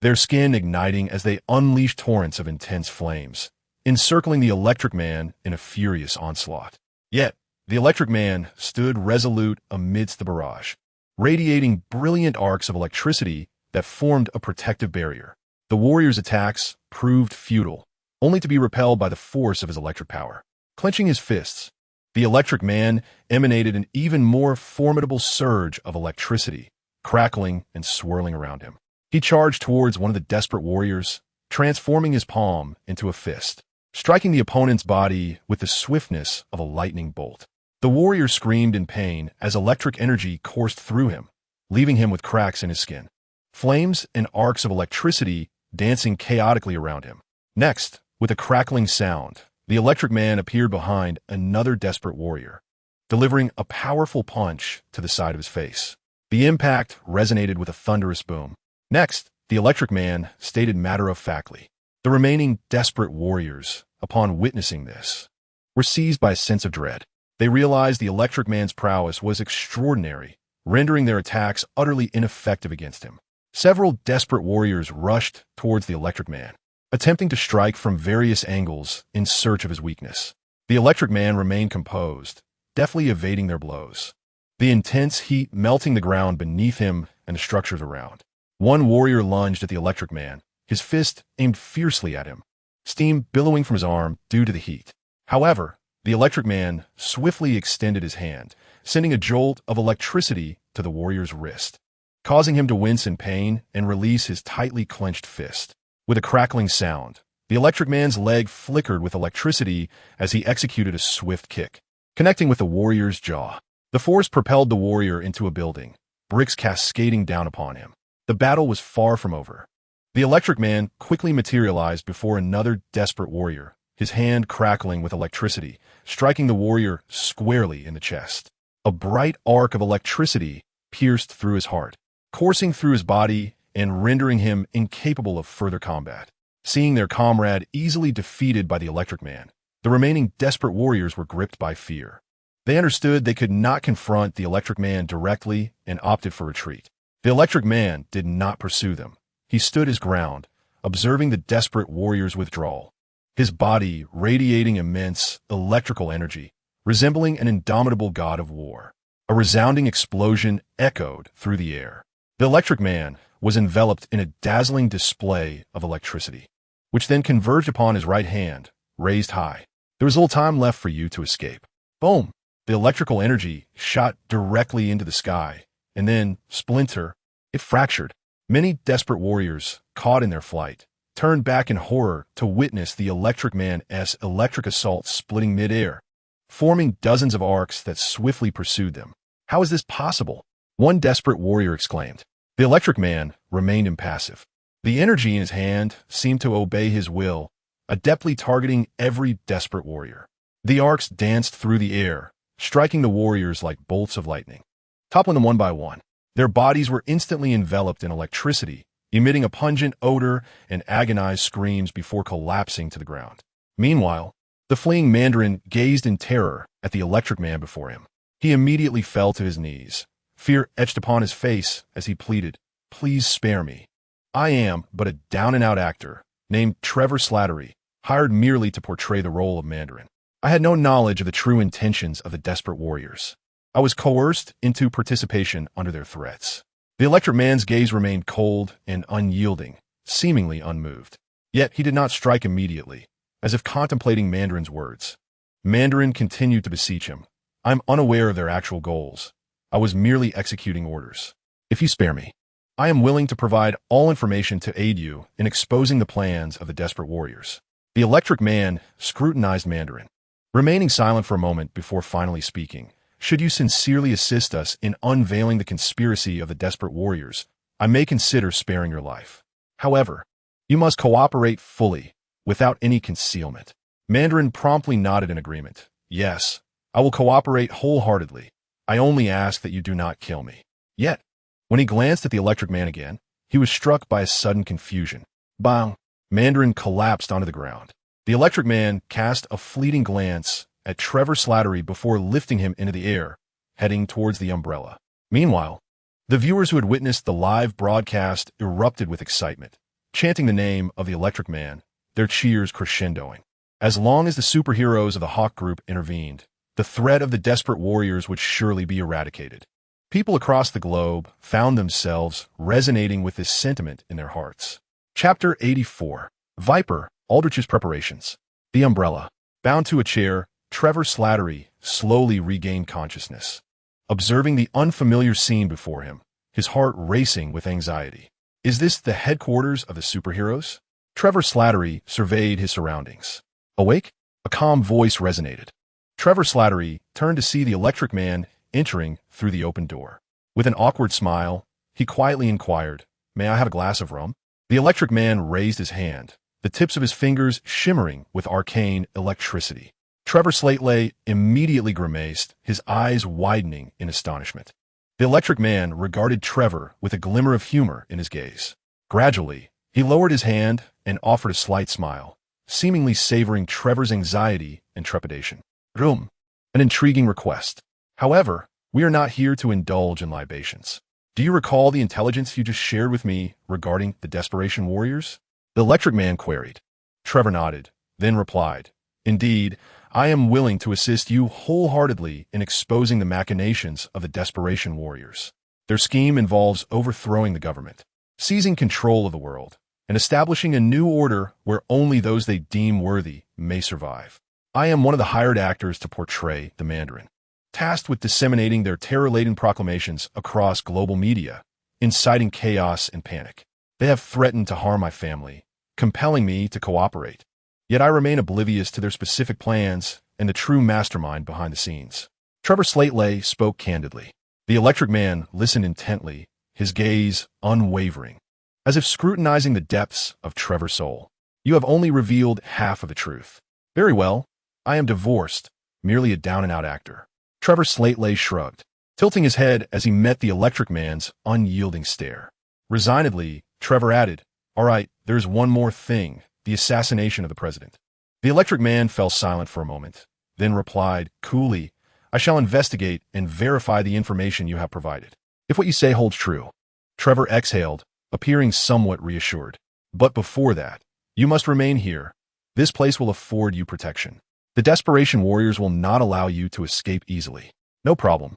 their skin igniting as they unleashed torrents of intense flames, encircling the Electric Man in a furious onslaught. Yet, the Electric Man stood resolute amidst the barrage, radiating brilliant arcs of electricity that formed a protective barrier. The warrior's attacks proved futile, only to be repelled by the force of his electric power. Clenching his fists, the Electric Man emanated an even more formidable surge of electricity, crackling and swirling around him. He charged towards one of the desperate warriors, transforming his palm into a fist, striking the opponent's body with the swiftness of a lightning bolt. The warrior screamed in pain as electric energy coursed through him, leaving him with cracks in his skin, flames and arcs of electricity dancing chaotically around him. Next, with a crackling sound, the Electric Man appeared behind another desperate warrior, delivering a powerful punch to the side of his face. The impact resonated with a thunderous boom. Next, the Electric Man stated matter-of-factly. The remaining desperate warriors, upon witnessing this, were seized by a sense of dread. They realized the Electric Man's prowess was extraordinary, rendering their attacks utterly ineffective against him. Several desperate warriors rushed towards the Electric Man, attempting to strike from various angles in search of his weakness. The Electric Man remained composed, deftly evading their blows, the intense heat melting the ground beneath him and the structures around. One warrior lunged at the Electric Man, his fist aimed fiercely at him, steam billowing from his arm due to the heat. However, the Electric Man swiftly extended his hand, sending a jolt of electricity to the warrior's wrist, causing him to wince in pain and release his tightly clenched fist. With a crackling sound, the Electric Man's leg flickered with electricity as he executed a swift kick, connecting with the warrior's jaw. The force propelled the warrior into a building, bricks cascading down upon him. The battle was far from over. The Electric Man quickly materialized before another desperate warrior, his hand crackling with electricity, striking the warrior squarely in the chest. A bright arc of electricity pierced through his heart, coursing through his body and rendering him incapable of further combat. Seeing their comrade easily defeated by the Electric Man, the remaining desperate warriors were gripped by fear. They understood they could not confront the Electric Man directly and opted for retreat. The Electric Man did not pursue them. He stood his ground, observing the desperate warriors' withdrawal, his body radiating immense electrical energy, resembling an indomitable god of war. A resounding explosion echoed through the air. The Electric Man was enveloped in a dazzling display of electricity, which then converged upon his right hand, raised high. There was little time left for you to escape. Boom! The electrical energy shot directly into the sky, and then, it fractured. Many desperate warriors, caught in their flight, turned back in horror to witness the Electric Man's electric assault splitting midair, forming dozens of arcs that swiftly pursued them. How is this possible? One desperate warrior exclaimed. The Electric Man remained impassive. The energy in his hand seemed to obey his will, adeptly targeting every desperate warrior. The arcs danced through the air, striking the warriors like bolts of lightning, toppling them one by one. Their bodies were instantly enveloped in electricity, emitting a pungent odor and agonized screams before collapsing to the ground. Meanwhile, the fleeing Mandarin gazed in terror at the Electric Man before him. He immediately fell to his knees, fear etched upon his face as he pleaded, "Please spare me. I am but a down-and-out actor named Trevor Slattery, hired merely to portray the role of Mandarin. I had no knowledge of the true intentions of the desperate warriors. I was coerced into participation under their threats." The Electric Man's gaze remained cold and unyielding, seemingly unmoved. Yet he did not strike immediately, as if contemplating Mandarin's words. Mandarin continued to beseech him. "I'm unaware of their actual goals. I was merely executing orders. If you spare me, I am willing to provide all information to aid you in exposing the plans of the desperate warriors." The Electric Man scrutinized Mandarin, remaining silent for a moment before finally speaking. "Should you sincerely assist us in unveiling the conspiracy of the desperate warriors, I may consider sparing your life. However, you must cooperate fully, without any concealment." Mandarin promptly nodded in agreement. "Yes, I will cooperate wholeheartedly. I only ask that you do not kill me." Yet, when he glanced at the Electric Man again, he was struck by a sudden confusion. Bang! Mandarin collapsed onto the ground. The Electric Man cast a fleeting glance at Trevor Slattery before lifting him into the air, heading towards the umbrella. Meanwhile, the viewers who had witnessed the live broadcast erupted with excitement, chanting the name of the Electric Man, their cheers crescendoing. As long as the superheroes of the Hawk Group intervened, the threat of the desperate warriors would surely be eradicated. People across the globe found themselves resonating with this sentiment in their hearts. Chapter 84. Viper, Aldrich's Preparations. The umbrella. Bound to a chair, Trevor Slattery slowly regained consciousness, observing the unfamiliar scene before him, his heart racing with anxiety. Is this the headquarters of the superheroes? Trevor Slattery surveyed his surroundings. Awake? A calm voice resonated. Trevor Slattery turned to see the Electric Man entering through the open door. With an awkward smile, he quietly inquired, "May I have a glass of rum?" The Electric Man raised his hand, the tips of his fingers shimmering with arcane electricity. Trevor Slattery immediately grimaced, his eyes widening in astonishment. The Electric Man regarded Trevor with a glimmer of humor in his gaze. Gradually, he lowered his hand and offered a slight smile, seemingly savoring Trevor's anxiety and trepidation. "Rum, an intriguing request. However, we are not here to indulge in libations. Do you recall the intelligence you just shared with me regarding the Desperation Warriors?" The Electric Man queried. Trevor nodded, then replied, "Indeed, I am willing to assist you wholeheartedly in exposing the machinations of the Desperation Warriors. Their scheme involves overthrowing the government, seizing control of the world, and establishing a new order where only those they deem worthy may survive. I am one of the hired actors to portray the Mandarin, tasked with disseminating their terror-laden proclamations across global media, inciting chaos and panic. They have threatened to harm my family, compelling me to cooperate. Yet I remain oblivious to their specific plans and the true mastermind behind the scenes." Trevor Slateley spoke candidly. The Electric Man listened intently, his gaze unwavering, as if scrutinizing the depths of Trevor's soul. "You have only revealed half of the truth. Very well. I am divorced, merely a down-and-out actor." Trevor Slateley shrugged, tilting his head as he met the Electric Man's unyielding stare. Resignedly, Trevor added, "All right, there's one more thing, the assassination of the president." The Electric Man fell silent for a moment, then replied coolly, "I shall investigate and verify the information you have provided. If what you say holds true." Trevor exhaled, appearing somewhat reassured. "But before that, you must remain here. This place will afford you protection. The Desperation Warriors will not allow you to escape easily." "No problem.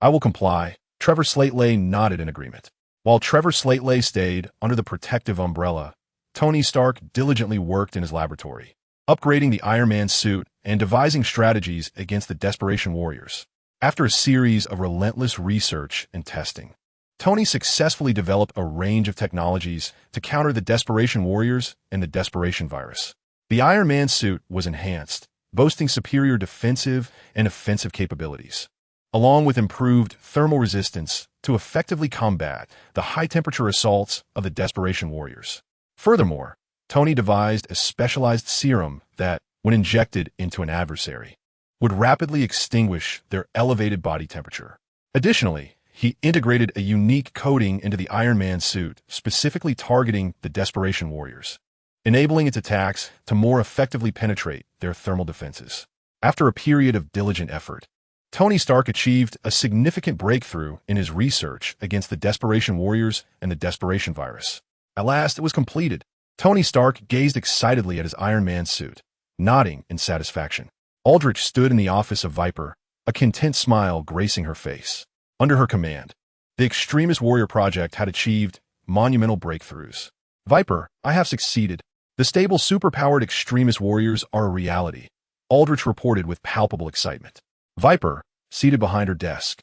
I will comply." Trevor Slateley nodded in agreement. While Trevor Slateley stayed under the protective umbrella, Tony Stark diligently worked in his laboratory, upgrading the Iron Man suit and devising strategies against the Desperation Warriors. After a series of relentless research and testing, Tony successfully developed a range of technologies to counter the Desperation Warriors and the Desperation virus. The Iron Man suit was enhanced, boasting superior defensive and offensive capabilities, along with improved thermal resistance to effectively combat the high-temperature assaults of the Desperation Warriors. Furthermore, Tony devised a specialized serum that, when injected into an adversary, would rapidly extinguish their elevated body temperature. Additionally, he integrated a unique coating into the Iron Man suit, specifically targeting the Desperation Warriors, enabling its attacks to more effectively penetrate their thermal defenses. After a period of diligent effort, Tony Stark achieved a significant breakthrough in his research against the Desperation Warriors and the Desperation virus. At last, it was completed. Tony Stark gazed excitedly at his Iron Man suit, nodding in satisfaction. Aldrich stood in the office of Viper, a content smile gracing her face. Under her command, the Extremist Warrior Project had achieved monumental breakthroughs. "Viper, I have succeeded. The stable, superpowered Extremist Warriors are a reality," Aldrich reported with palpable excitement. Viper, seated behind her desk,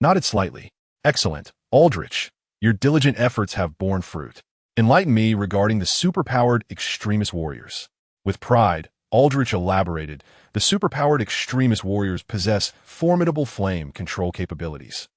nodded slightly. "Excellent, Aldrich. Your diligent efforts have borne fruit. Enlighten me regarding the superpowered Extremist Warriors." With pride, Aldrich elaborated, "The superpowered Extremist Warriors possess formidable flame control capabilities.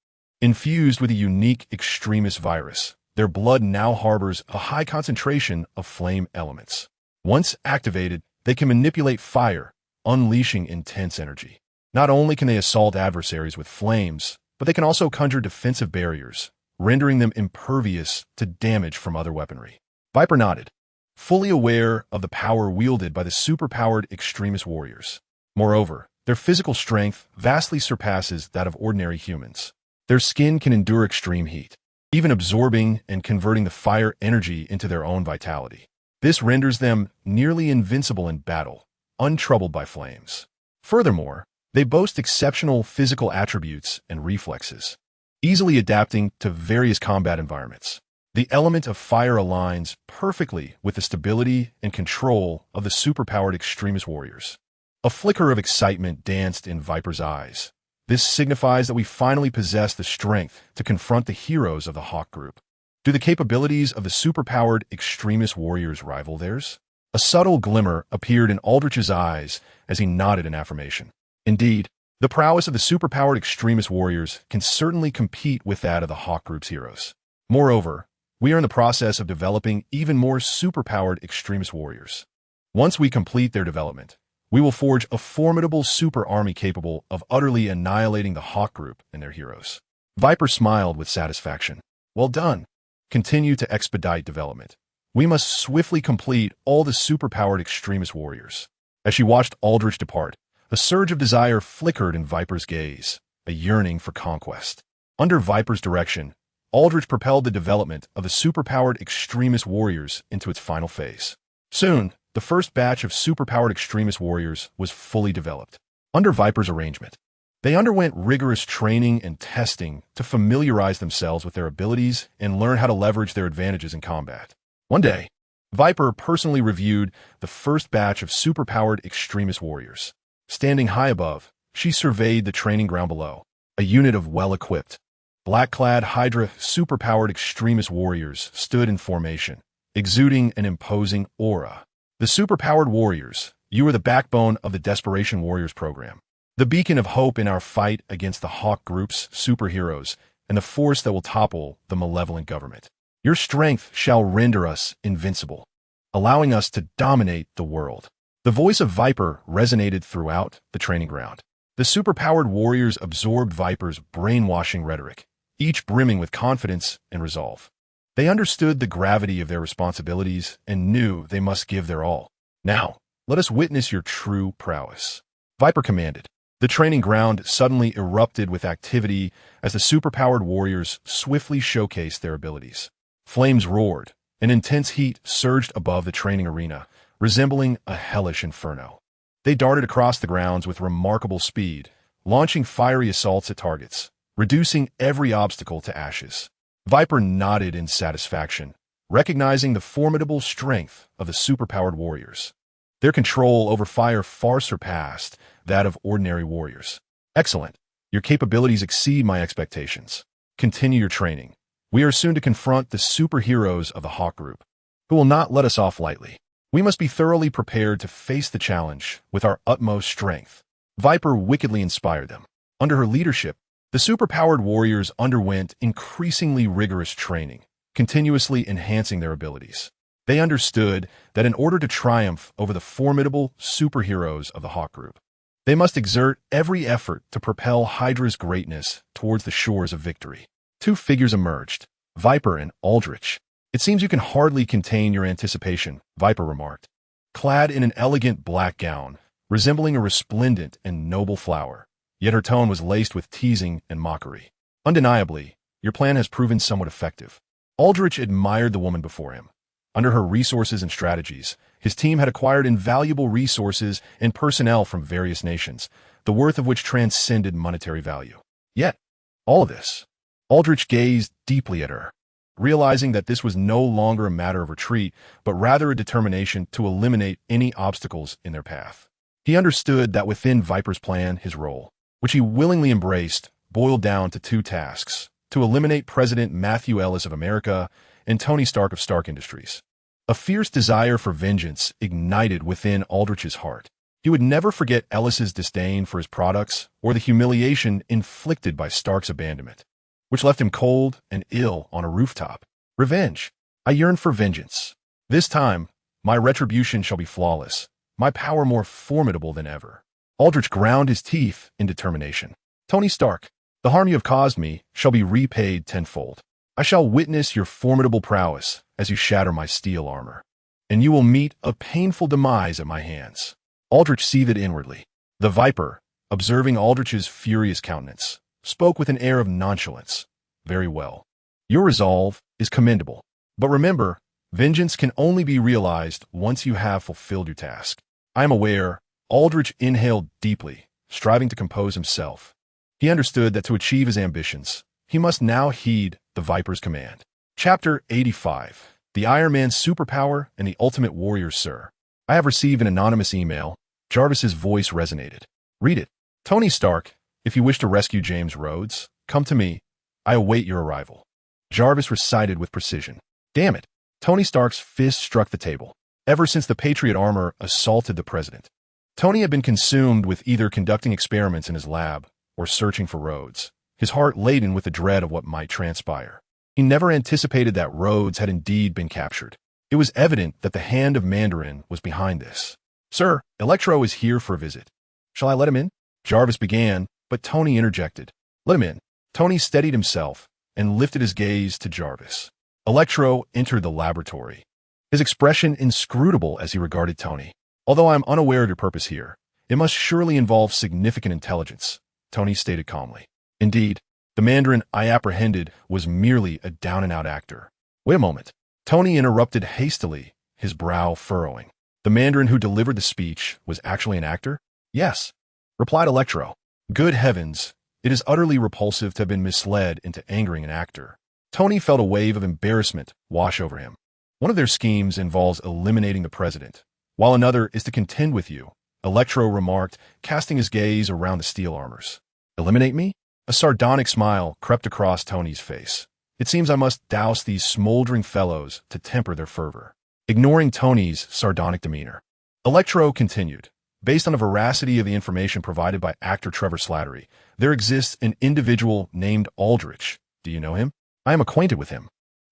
Infused with a unique Extremist virus, their blood now harbors a high concentration of flame elements. Once activated, they can manipulate fire, unleashing intense energy. Not only can they assault adversaries with flames, but they can also conjure defensive barriers, rendering them impervious to damage from other weaponry." Viper nodded, fully aware of the power wielded by the superpowered Extremist Warriors. Moreover, their physical strength vastly surpasses that of ordinary humans. Their skin can endure extreme heat, even absorbing and converting the fire energy into their own vitality. This renders them nearly invincible in battle, untroubled by flames. Furthermore, they boast exceptional physical attributes and reflexes, easily adapting to various combat environments. The element of fire aligns perfectly with the stability and control of the superpowered Extremist Warriors. A flicker of excitement danced in Viper's eyes. This signifies that we finally possess the strength to confront the heroes of the Hawk Group. Do the capabilities of the superpowered Extremist Warriors rival theirs? A subtle glimmer appeared in Aldrich's eyes as he nodded in affirmation. Indeed, the prowess of the superpowered Extremist Warriors can certainly compete with that of the Hawk Group's heroes. Moreover, we are in the process of developing even more superpowered Extremist Warriors. Once we complete their development, we will forge a formidable super army capable of utterly annihilating the Hawk Group and their heroes. Viper smiled with satisfaction. "Well done. Continue to expedite development. We must swiftly complete all the superpowered Extremist Warriors." As she watched Aldrich depart, a surge of desire flickered in Viper's gaze, a yearning for conquest. Under Viper's direction, Aldrich propelled the development of the superpowered Extremist Warriors into its final phase. Soon, the first batch of superpowered extremist warriors was fully developed. Under Viper's arrangement, they underwent rigorous training and testing to familiarize themselves with their abilities and learn how to leverage their advantages in combat. One day, Viper personally reviewed the first batch of superpowered extremist warriors. Standing high above, she surveyed the training ground below, a unit of well-equipped, black-clad Hydra superpowered extremist warriors stood in formation, exuding an imposing aura. The superpowered warriors, you are the backbone of the Desperation Warriors program, the beacon of hope in our fight against the Hawk Group's superheroes and the force that will topple the malevolent government. Your strength shall render us invincible, allowing us to dominate the world. The voice of Viper resonated throughout the training ground. The superpowered warriors absorbed Viper's brainwashing rhetoric, each brimming with confidence and resolve. They understood the gravity of their responsibilities and knew they must give their all. Now, let us witness your true prowess, Viper commanded. The training ground suddenly erupted with activity as the superpowered warriors swiftly showcased their abilities. Flames roared, and intense heat surged above the training arena, resembling a hellish inferno. They darted across the grounds with remarkable speed, launching fiery assaults at targets, reducing every obstacle to ashes. Viper nodded in satisfaction, recognizing the formidable strength of the superpowered warriors. Their control over fire far surpassed that of ordinary warriors. Excellent. Your capabilities exceed my expectations. Continue your training. We are soon to confront the superheroes of the Hawk Group, who will not let us off lightly. We must be thoroughly prepared to face the challenge with our utmost strength. Viper wickedly inspired them. Under her leadership, the superpowered warriors underwent increasingly rigorous training, continuously enhancing their abilities. They understood that in order to triumph over the formidable superheroes of the Hawk Group, they must exert every effort to propel Hydra's greatness towards the shores of victory. Two figures emerged, Viper and Aldrich. It seems you can hardly contain your anticipation, Viper remarked. Clad in an elegant black gown, resembling a resplendent and noble flower, yet her tone was laced with teasing and mockery. Undeniably, your plan has proven somewhat effective. Aldrich admired the woman before him. Under her resources and strategies, his team had acquired invaluable resources and personnel from various nations, the worth of which transcended monetary value. Yet, all of this, Aldrich gazed deeply at her, realizing that this was no longer a matter of retreat, but rather a determination to eliminate any obstacles in their path. He understood that within Viper's plan, his role, which he willingly embraced, boiled down to two tasks: to eliminate President Matthew Ellis of America and Tony Stark of Stark Industries. A fierce desire for vengeance ignited within Aldrich's heart. He would never forget Ellis's disdain for his products or the humiliation inflicted by Stark's abandonment, which left him cold and ill on a rooftop. Revenge. I yearn for vengeance. This time, my retribution shall be flawless, my power more formidable than ever. Aldrich ground his teeth in determination. Tony Stark, the harm you have caused me shall be repaid tenfold. I shall witness your formidable prowess as you shatter my steel armor, and you will meet a painful demise at my hands. Aldrich seethed inwardly. The Viper, observing Aldrich's furious countenance, spoke with an air of nonchalance. Very well. Your resolve is commendable. But remember, vengeance can only be realized once you have fulfilled your task. I am aware. Aldrich inhaled deeply, striving to compose himself. He understood that to achieve his ambitions, he must now heed the Viper's command. Chapter 85. The Iron Man's Superpower and the Ultimate Warrior, Sir. I have received an anonymous email. Jarvis's voice resonated. Read it. Tony Stark, if you wish to rescue James Rhodes, come to me. I await your arrival. Jarvis recited with precision. Damn it. Tony Stark's fist struck the table. Ever since the Patriot armor assaulted the president, Tony had been consumed with either conducting experiments in his lab or searching for Rhodes, his heart laden with the dread of what might transpire. He never anticipated that Rhodes had indeed been captured. It was evident that the hand of Mandarin was behind this. Sir, Electro is here for a visit. Shall I let him in? Jarvis began, but Tony interjected. Let him in. Tony steadied himself and lifted his gaze to Jarvis. Electro entered the laboratory, his expression inscrutable as he regarded Tony. Although I am unaware of your purpose here, it must surely involve significant intelligence, Tony stated calmly. Indeed, the Mandarin I apprehended was merely a down-and-out actor. Wait a moment. Tony interrupted hastily, his brow furrowing. The Mandarin who delivered the speech was actually an actor? Yes, replied Electro. Good heavens, it is utterly repulsive to have been misled into angering an actor. Tony felt a wave of embarrassment wash over him. One of their schemes involves eliminating the president, while another is to contend with you, Electro remarked, casting his gaze around the steel armors. Eliminate me? A sardonic smile crept across Tony's face. It seems I must douse these smoldering fellows to temper their fervor. Ignoring Tony's sardonic demeanor, Electro continued. Based on the veracity of the information provided by actor Trevor Slattery, there exists an individual named Aldrich. Do you know him? I am acquainted with him.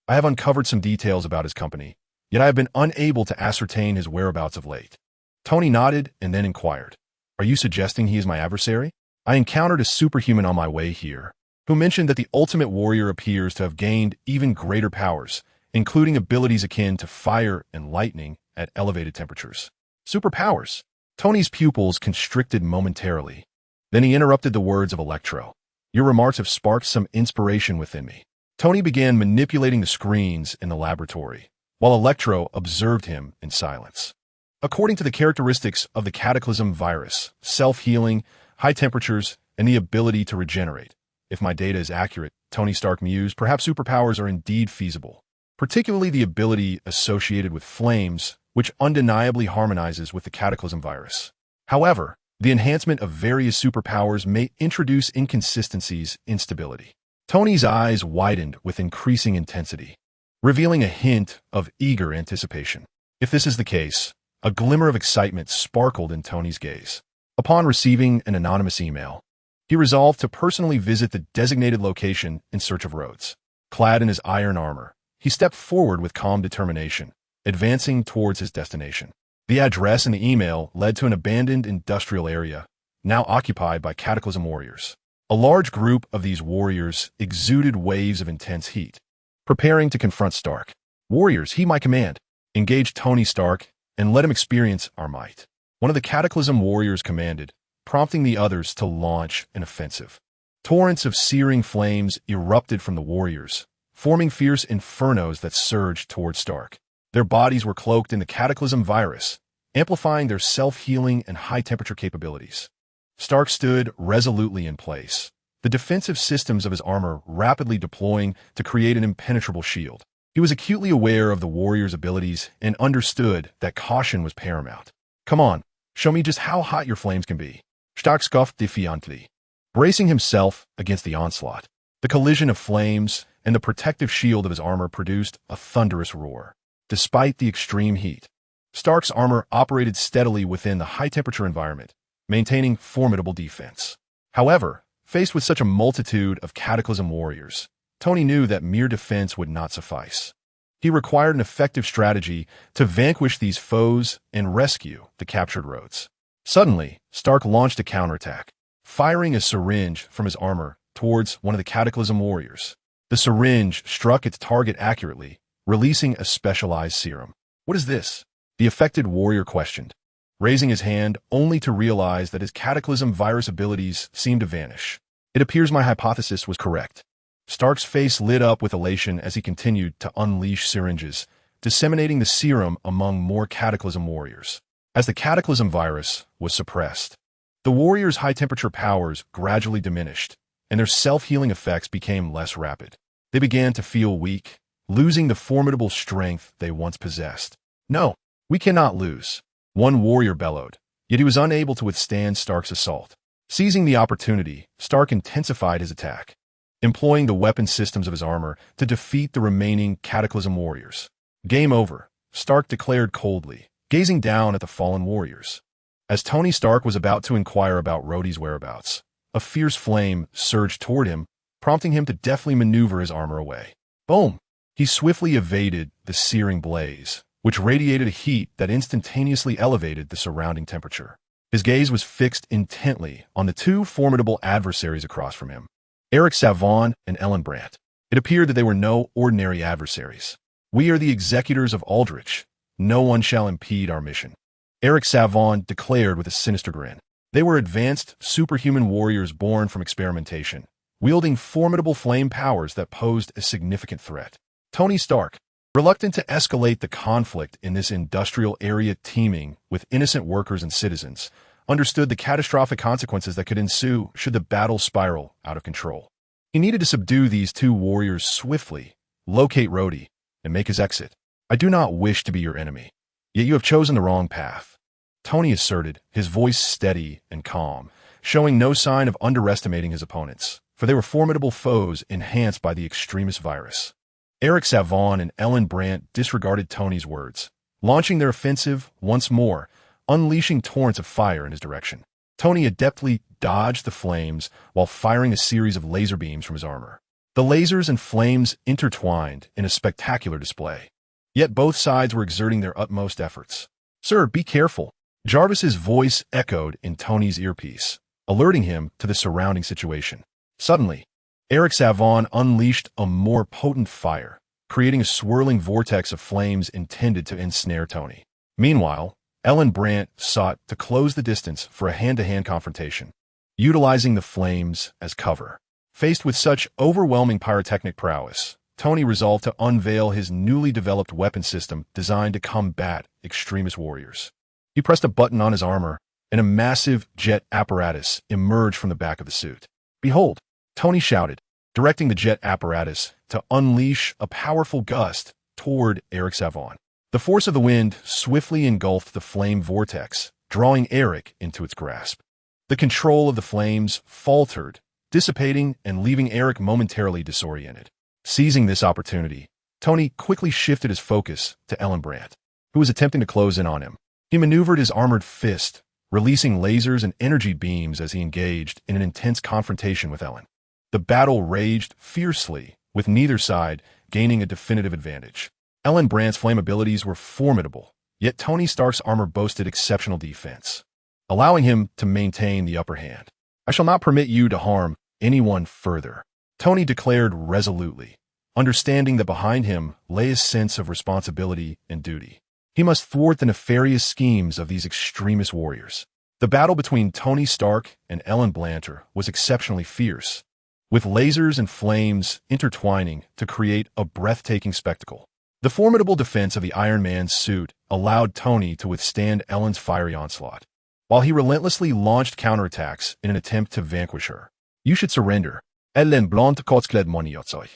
I have uncovered some details about his company, yet I have been unable to ascertain his whereabouts of late. Tony nodded and then inquired, Are you suggesting he is my adversary? I encountered a superhuman on my way here, who mentioned that the Ultimate Warrior appears to have gained even greater powers, including abilities akin to fire and lightning at elevated temperatures. Superpowers. Tony's pupils constricted momentarily. Then he interrupted the words of Electro. Your remarks have sparked some inspiration within me. Tony began manipulating the screens in the laboratory, while Electro observed him in silence. According to the characteristics of the Cataclysm virus, self-healing, high temperatures, and the ability to regenerate. If my data is accurate, Tony Stark mused, perhaps superpowers are indeed feasible, particularly the ability associated with flames, which undeniably harmonizes with the Cataclysm virus. However, the enhancement of various superpowers may introduce inconsistencies in stability. Tony's eyes widened with increasing intensity, revealing a hint of eager anticipation. If this is the case, a glimmer of excitement sparkled in Tony's gaze. Upon receiving an anonymous email, he resolved to personally visit the designated location in search of Rhodes. Clad in his iron armor, he stepped forward with calm determination, advancing towards his destination. The address in the email led to an abandoned industrial area, now occupied by Cataclysm warriors. A large group of these warriors exuded waves of intense heat, preparing to confront Stark. Warriors, heed my command. Engage Tony Stark and let him experience our might. One of the Cataclysm warriors commanded, prompting the others to launch an offensive. Torrents of searing flames erupted from the warriors, forming fierce infernos that surged toward Stark. Their bodies were cloaked in the Cataclysm virus, amplifying their self-healing and high-temperature capabilities. Stark stood resolutely in place, the defensive systems of his armor rapidly deploying to create an impenetrable shield. He was acutely aware of the warrior's abilities and understood that caution was paramount. Come on, show me just how hot your flames can be. Stark scoffed defiantly, bracing himself against the onslaught. The collision of flames and the protective shield of his armor produced a thunderous roar. Despite the extreme heat, Stark's armor operated steadily within the high-temperature environment, maintaining formidable defense. However, faced with such a multitude of Cataclysm warriors, Tony knew that mere defense would not suffice. He required an effective strategy to vanquish these foes and rescue the captured Rhodes. Suddenly, Stark launched a counterattack, firing a syringe from his armor towards one of the Cataclysm warriors. The syringe struck its target accurately, releasing a specialized serum. What is this? The affected warrior questioned, raising his hand only to realize that his Cataclysm virus abilities seemed to vanish. It appears my hypothesis was correct. Stark's face lit up with elation as he continued to unleash syringes, disseminating the serum among more Cataclysm warriors. As the Cataclysm virus was suppressed, the warriors' high-temperature powers gradually diminished, and their self-healing effects became less rapid. They began to feel weak, losing the formidable strength they once possessed. No, we cannot lose, one warrior bellowed, yet he was unable to withstand Stark's assault. Seizing the opportunity, Stark intensified his attack, employing the weapon systems of his armor to defeat the remaining Cataclysm warriors. Game over, Stark declared coldly, gazing down at the fallen warriors. As Tony Stark was about to inquire about Rhodey's whereabouts, a fierce flame surged toward him, prompting him to deftly maneuver his armor away. Boom! He swiftly evaded the searing blaze, which radiated a heat that instantaneously elevated the surrounding temperature. His gaze was fixed intently on the two formidable adversaries across from him, Eric Savon and Ellen Brandt. It appeared that they were no ordinary adversaries. We are the executors of Aldrich. No one shall impede our mission, Eric Savon declared with a sinister grin. They were advanced, superhuman warriors born from experimentation, wielding formidable flame powers that posed a significant threat. Tony Stark, Reluctant to escalate the conflict in this industrial area teeming with innocent workers and citizens, understood the catastrophic consequences that could ensue should the battle spiral out of control. He needed to subdue these two warriors swiftly, locate Rhodey, and make his exit. I do not wish to be your enemy, yet you have chosen the wrong path, Tony asserted, his voice steady and calm, showing no sign of underestimating his opponents, for they were formidable foes enhanced by the extremist virus. Eric Savon and Ellen Brandt disregarded Tony's words, launching their offensive once more, unleashing torrents of fire in his direction. Tony adeptly dodged the flames while firing a series of laser beams from his armor. The lasers and flames intertwined in a spectacular display. Yet both sides were exerting their utmost efforts. "Sir, be careful," Jarvis's voice echoed in Tony's earpiece, alerting him to the surrounding situation. Suddenly, Eric Savon unleashed a more potent fire, creating a swirling vortex of flames intended to ensnare Tony. Meanwhile, Ellen Brandt sought to close the distance for a hand-to-hand confrontation, utilizing the flames as cover. Faced with such overwhelming pyrotechnic prowess, Tony resolved to unveil his newly developed weapon system designed to combat extremist warriors. He pressed a button on his armor, and a massive jet apparatus emerged from the back of the suit. "Behold," Tony shouted, directing the jet apparatus to unleash a powerful gust toward Eric Savon. The force of the wind swiftly engulfed the flame vortex, drawing Eric into its grasp. The control of the flames faltered, dissipating and leaving Eric momentarily disoriented. Seizing this opportunity, Tony quickly shifted his focus to Ellen Brandt, who was attempting to close in on him. He maneuvered his armored fist, releasing lasers and energy beams as he engaged in an intense confrontation with Ellen. The battle raged fiercely, with neither side gaining a definitive advantage. Ellen Brandt's flame abilities were formidable, yet Tony Stark's armor boasted exceptional defense, allowing him to maintain the upper hand. "I shall not permit you to harm anyone further," Tony declared resolutely, understanding that behind him lay a sense of responsibility and duty. He must thwart the nefarious schemes of these extremist warriors. The battle between Tony Stark and Ellen Blanter was exceptionally fierce, with lasers and flames intertwining to create a breathtaking spectacle. The formidable defense of the Iron Man's suit allowed Tony to withstand Ellen's fiery onslaught, while he relentlessly launched counterattacks in an attempt to vanquish her. "You should surrender," Ellen Blanter kotskled moniotsoy,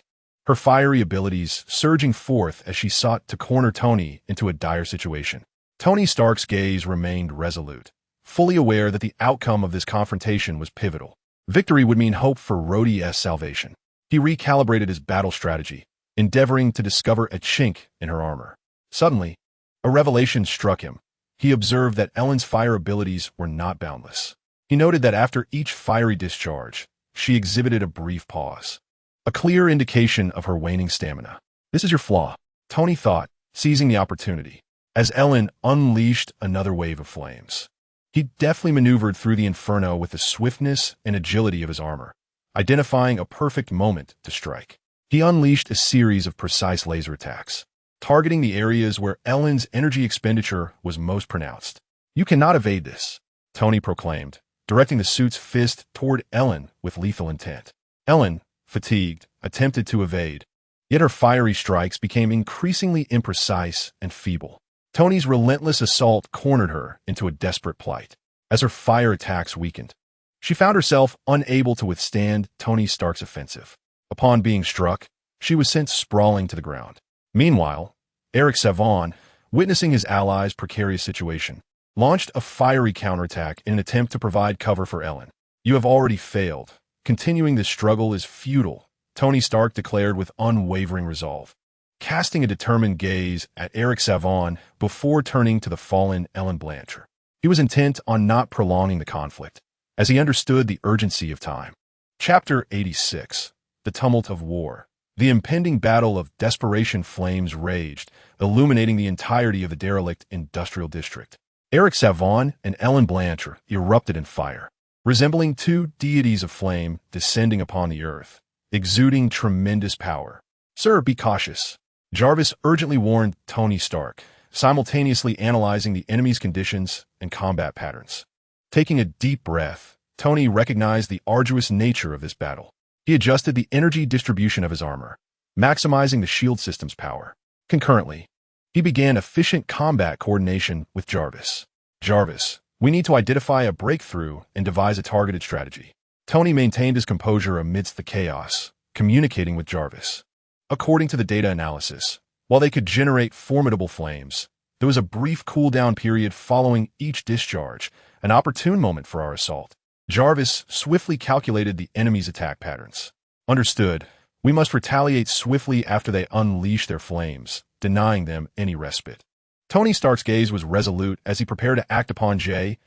her fiery abilities surging forth as she sought to corner Tony into a dire situation. Tony Stark's gaze remained resolute, fully aware that the outcome of this confrontation was pivotal. Victory would mean hope for Rhodey's salvation. He recalibrated his battle strategy, endeavoring to discover a chink in her armor. Suddenly, a revelation struck him. He observed that Ellen's fire abilities were not boundless. He noted that after each fiery discharge, she exhibited a brief pause, a clear indication of her waning stamina. "This is your flaw," Tony thought, seizing the opportunity, as Ellen unleashed another wave of flames. He deftly maneuvered through the inferno with the swiftness and agility of his armor, identifying a perfect moment to strike. He unleashed a series of precise laser attacks, targeting the areas where Ellen's energy expenditure was most pronounced. "You cannot evade this," Tony proclaimed, directing the suit's fist toward Ellen with lethal intent. Ellen, fatigued, attempted to evade, yet her fiery strikes became increasingly imprecise and feeble. Tony's relentless assault cornered her into a desperate plight. As her fire attacks weakened, she found herself unable to withstand Tony Stark's offensive. Upon being struck, she was sent sprawling to the ground. Meanwhile, Eric Savon, witnessing his ally's precarious situation, launched a fiery counterattack in an attempt to provide cover for Ellen. "You have already failed. Continuing this struggle is futile," Tony Stark declared with unwavering resolve, casting a determined gaze at Eric Savon before turning to the fallen Ellen Blanchard. He was intent on not prolonging the conflict, as he understood the urgency of time. Chapter 86. The Tumult of War. The impending battle of desperation flames raged, illuminating the entirety of the derelict industrial district. Eric Savon and Ellen Blanchard erupted in fire, resembling two deities of flame descending upon the earth, exuding tremendous power. "Sir, be cautious," Jarvis urgently warned Tony Stark, simultaneously analyzing the enemy's conditions and combat patterns. Taking a deep breath, Tony recognized the arduous nature of this battle. He adjusted the energy distribution of his armor, maximizing the shield system's power. Concurrently, he began efficient combat coordination with Jarvis. Jarvis, we need to identify a breakthrough and devise a targeted strategy. Tony maintained his composure amidst the chaos, communicating with Jarvis. According to the data analysis, while they could generate formidable flames, there was a brief cooldown period following each discharge, an opportune moment for our assault. Jarvis swiftly calculated the enemy's attack patterns. Understood. We must retaliate swiftly after they unleash their flames, denying them any respite. Tony Stark's gaze was resolute as he prepared to act upon J.A.R.V.I.S.S.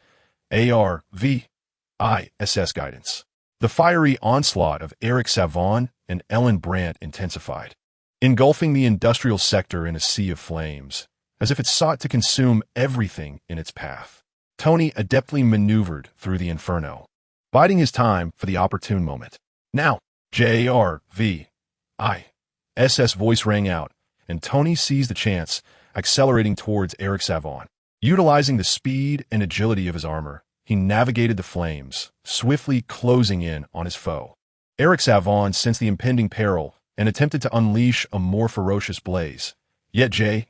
guidance. The fiery onslaught of Eric Savon and Ellen Brandt intensified, engulfing the industrial sector in a sea of flames, as if it sought to consume everything in its path. Tony adeptly maneuvered through the inferno, biding his time for the opportune moment. Now, J.A.R.V.I.S.S. voice rang out, and Tony seized the chance, accelerating towards Eric Savon. Utilizing the speed and agility of his armor, he navigated the flames, swiftly closing in on his foe. Eric Savon sensed the impending peril and attempted to unleash a more ferocious blaze. Yet J.A.R.V.I.S.S.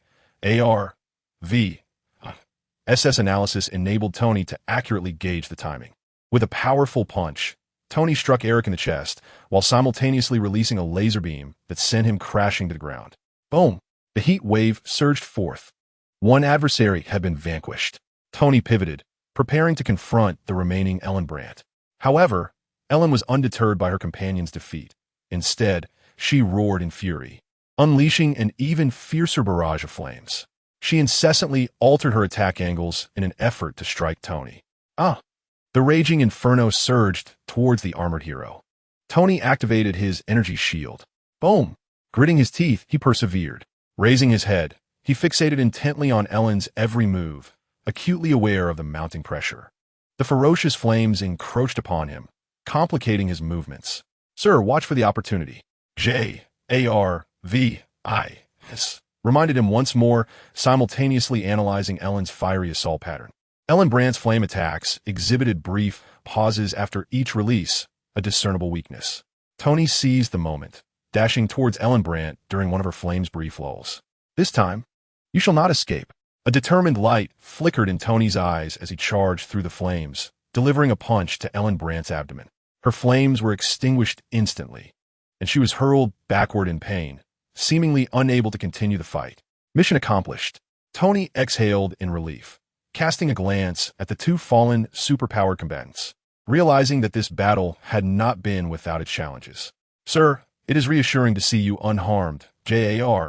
analysis enabled Tony to accurately gauge the timing. With a powerful punch, Tony struck Eric in the chest, while simultaneously releasing a laser beam that sent him crashing to the ground. Boom! The heat wave surged forth. One adversary had been vanquished. Tony pivoted, preparing to confront the remaining Ellen Brandt. However, Ellen was undeterred by her companion's defeat. Instead, she roared in fury, unleashing an even fiercer barrage of flames. She incessantly altered her attack angles in an effort to strike Tony. The raging inferno surged towards the armored hero. Tony activated his energy shield. Boom! Gritting his teeth, he persevered. Raising his head, he fixated intently on Ellen's every move, acutely aware of the mounting pressure. The ferocious flames encroached upon him, complicating his movements. Sir, watch for the opportunity. J.A.R.V.I.S. reminded him once more, simultaneously analyzing Ellen's fiery assault pattern. Ellen Brandt's flame attacks exhibited brief pauses after each release, a discernible weakness. Tony seized the moment, dashing towards Ellen Brandt during one of her flame's brief lulls. This time, you shall not escape. A determined light flickered in Tony's eyes as he charged through the flames, delivering a punch to Ellen Brandt's abdomen. Her flames were extinguished instantly, and she was hurled backward in pain, seemingly unable to continue the fight. Mission accomplished. Tony exhaled in relief, casting a glance at the two fallen, superpowered combatants, realizing that this battle had not been without its challenges. Sir, it is reassuring to see you unharmed, J.A.R.V.I.S.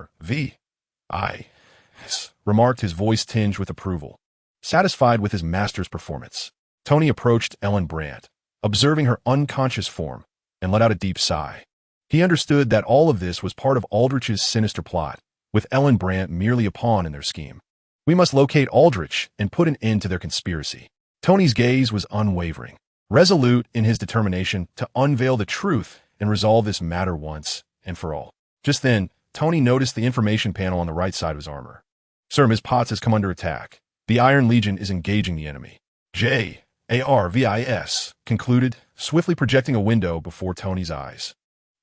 remarked, his voice tinged with approval. Satisfied with his master's performance, Tony approached Ellen Brandt, observing her unconscious form, and let out a deep sigh. He understood that all of this was part of Aldrich's sinister plot, with Ellen Brandt merely a pawn in their scheme. We must locate Aldrich and put an end to their conspiracy. Tony's gaze was unwavering, resolute in his determination to unveil the truth and resolve this matter once and for all. Just then, Tony noticed the information panel on the right side of his armor. Sir, Ms. Potts has come under attack. The Iron Legion is engaging the enemy. J.A.R.V.I.S. concluded, swiftly projecting a window before Tony's eyes.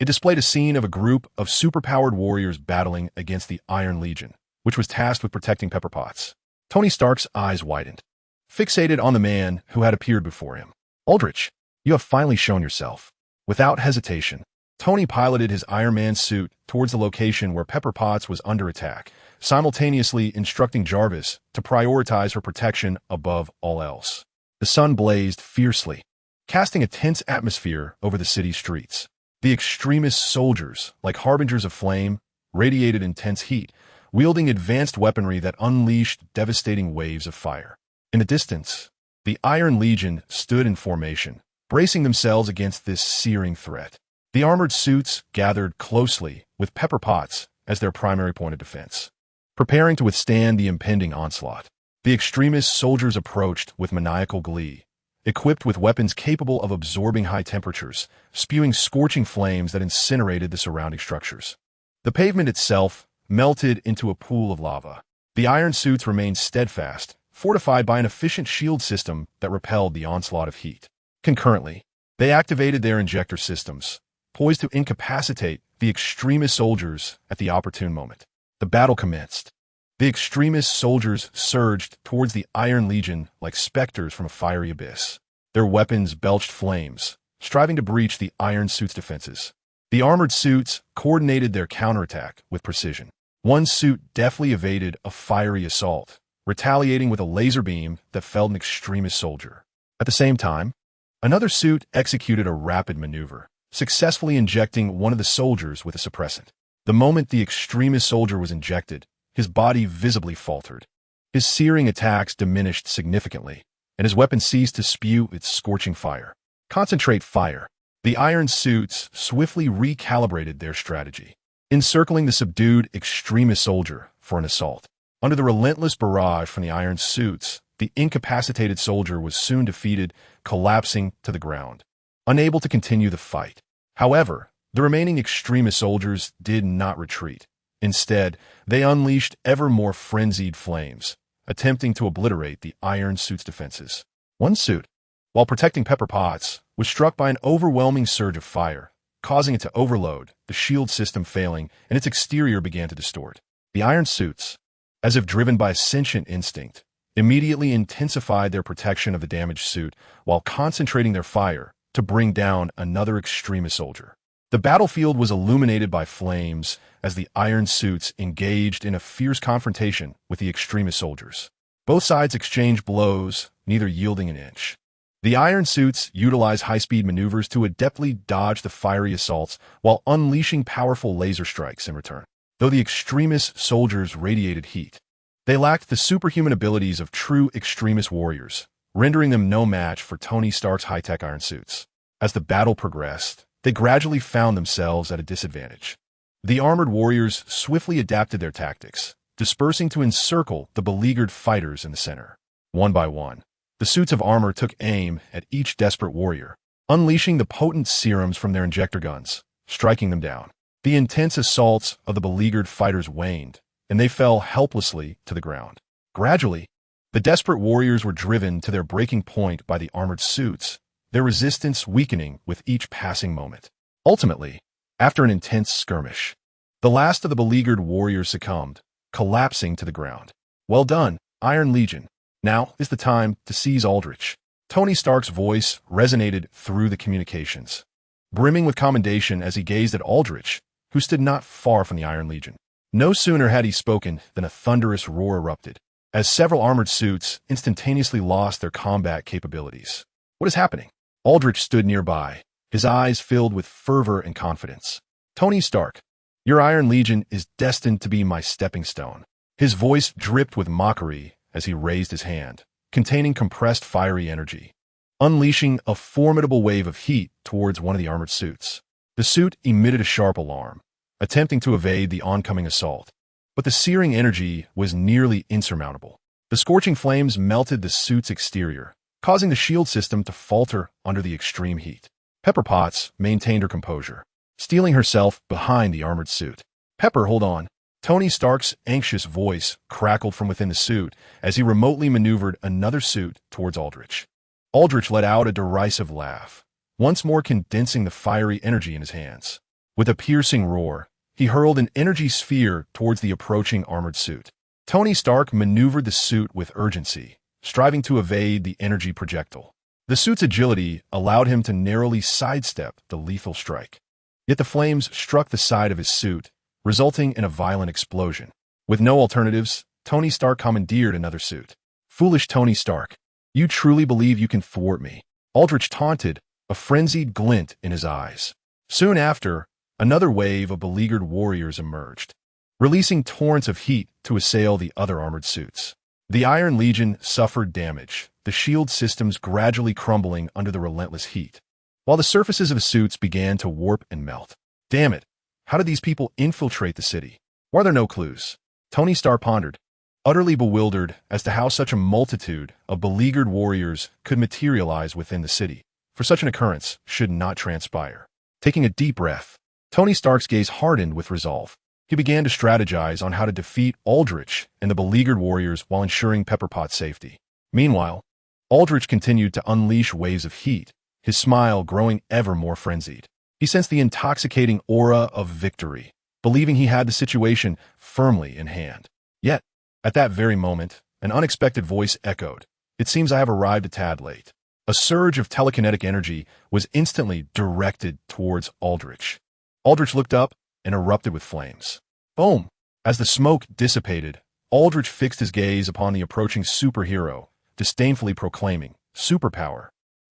It displayed a scene of a group of superpowered warriors battling against the Iron Legion, which was tasked with protecting Pepper Potts. Tony Stark's eyes widened, fixated on the man who had appeared before him. Aldrich, you have finally shown yourself. Without hesitation, Tony piloted his Iron Man suit towards the location where Pepper Potts was under attack, simultaneously instructing Jarvis to prioritize her protection above all else. The sun blazed fiercely, casting a tense atmosphere over the city's streets. The extremist soldiers, like harbingers of flame, radiated intense heat, wielding advanced weaponry that unleashed devastating waves of fire. In the distance, the Iron Legion stood in formation, bracing themselves against this searing threat. The armored suits gathered closely, with Pepper Potts as their primary point of defense, preparing to withstand the impending onslaught. The extremist soldiers approached with maniacal glee, equipped with weapons capable of absorbing high temperatures, spewing scorching flames that incinerated the surrounding structures. The pavement itself melted into a pool of lava. The iron suits remained steadfast, fortified by an efficient shield system that repelled the onslaught of heat. Concurrently, they activated their injector systems, poised to incapacitate the extremist soldiers at the opportune moment. The battle commenced. The extremist soldiers surged towards the Iron Legion like specters from a fiery abyss. Their weapons belched flames, striving to breach the Iron Suit's defenses. The armored suits coordinated their counterattack with precision. One suit deftly evaded a fiery assault, retaliating with a laser beam that felled an extremist soldier. At the same time, another suit executed a rapid maneuver, successfully injecting one of the soldiers with a suppressant. The moment the extremist soldier was injected, his body visibly faltered. His searing attacks diminished significantly, and his weapon ceased to spew its scorching fire. Concentrate fire. The iron suits swiftly recalibrated their strategy, encircling the subdued extremist soldier for an assault. Under the relentless barrage from the iron suits, the incapacitated soldier was soon defeated, collapsing to the ground, unable to continue the fight. However, the remaining extremist soldiers did not retreat. Instead, they unleashed ever more frenzied flames, attempting to obliterate the iron suit's defenses. One suit, while protecting Pepper Potts, was struck by an overwhelming surge of fire, causing it to overload, the shield system failing, and its exterior began to distort. The iron suits, as if driven by a sentient instinct, immediately intensified their protection of the damaged suit while concentrating their fire to bring down another extremist soldier. The battlefield was illuminated by flames as the iron suits engaged in a fierce confrontation with the extremist soldiers. Both sides exchanged blows, neither yielding an inch. The iron suits utilized high-speed maneuvers to adeptly dodge the fiery assaults while unleashing powerful laser strikes in return. Though the extremist soldiers radiated heat, they lacked the superhuman abilities of true extremist warriors, rendering them no match for Tony Stark's high-tech iron suits. As the battle progressed, they gradually found themselves at a disadvantage. The armored warriors swiftly adapted their tactics, dispersing to encircle the beleaguered fighters in the center. One by one, the suits of armor took aim at each desperate warrior, unleashing the potent serums from their injector guns, striking them down. The intense assaults of the beleaguered fighters waned, and they fell helplessly to the ground. Gradually, the desperate warriors were driven to their breaking point by the armored suits, their resistance weakening with each passing moment. Ultimately, after an intense skirmish, the last of the beleaguered warriors succumbed, collapsing to the ground. Well done, Iron Legion. Now is the time to seize Aldrich. Tony Stark's voice resonated through the communications, brimming with commendation as he gazed at Aldrich, who stood not far from the Iron Legion. No sooner had he spoken than a thunderous roar erupted, as several armored suits instantaneously lost their combat capabilities. What is happening? Aldrich stood nearby, his eyes filled with fervor and confidence. Tony Stark, your Iron Legion is destined to be my stepping stone. His voice dripped with mockery as he raised his hand, containing compressed fiery energy, unleashing a formidable wave of heat towards one of the armored suits. The suit emitted a sharp alarm, attempting to evade the oncoming assault, but the searing energy was nearly insurmountable. The scorching flames melted the suit's exterior, causing the shield system to falter under the extreme heat. Pepper Potts maintained her composure, steeling herself behind the armored suit. Pepper, hold on. Tony Stark's anxious voice crackled from within the suit as he remotely maneuvered another suit towards Aldrich. Aldrich let out a derisive laugh, once more condensing the fiery energy in his hands. With a piercing roar, he hurled an energy sphere towards the approaching armored suit. Tony Stark maneuvered the suit with urgency, striving to evade the energy projectile. The suit's agility allowed him to narrowly sidestep the lethal strike. Yet the flames struck the side of his suit, resulting in a violent explosion. With no alternatives, Tony Stark commandeered another suit. Foolish Tony Stark, you truly believe you can thwart me? Aldrich taunted, a frenzied glint in his eyes. Soon after, another wave of beleaguered warriors emerged, releasing torrents of heat to assail the other armored suits. The Iron Legion suffered damage, the shield systems gradually crumbling under the relentless heat, while the surfaces of the suits began to warp and melt. Damn it! How did these people infiltrate the city? Were there no clues? Tony Stark pondered, utterly bewildered as to how such a multitude of beleaguered warriors could materialize within the city, for such an occurrence should not transpire. Taking a deep breath, Tony Stark's gaze hardened with resolve. He began to strategize on how to defeat Aldrich and the beleaguered warriors while ensuring Pepper Potts' safety. Meanwhile, Aldrich continued to unleash waves of heat, his smile growing ever more frenzied. He sensed the intoxicating aura of victory, believing he had the situation firmly in hand. Yet, at that very moment, an unexpected voice echoed. "It seems I have arrived a tad late." A surge of telekinetic energy was instantly directed towards Aldrich. Aldrich looked up and erupted with flames. Boom! As the smoke dissipated, Aldrich fixed his gaze upon the approaching superhero, disdainfully proclaiming, "Superpower.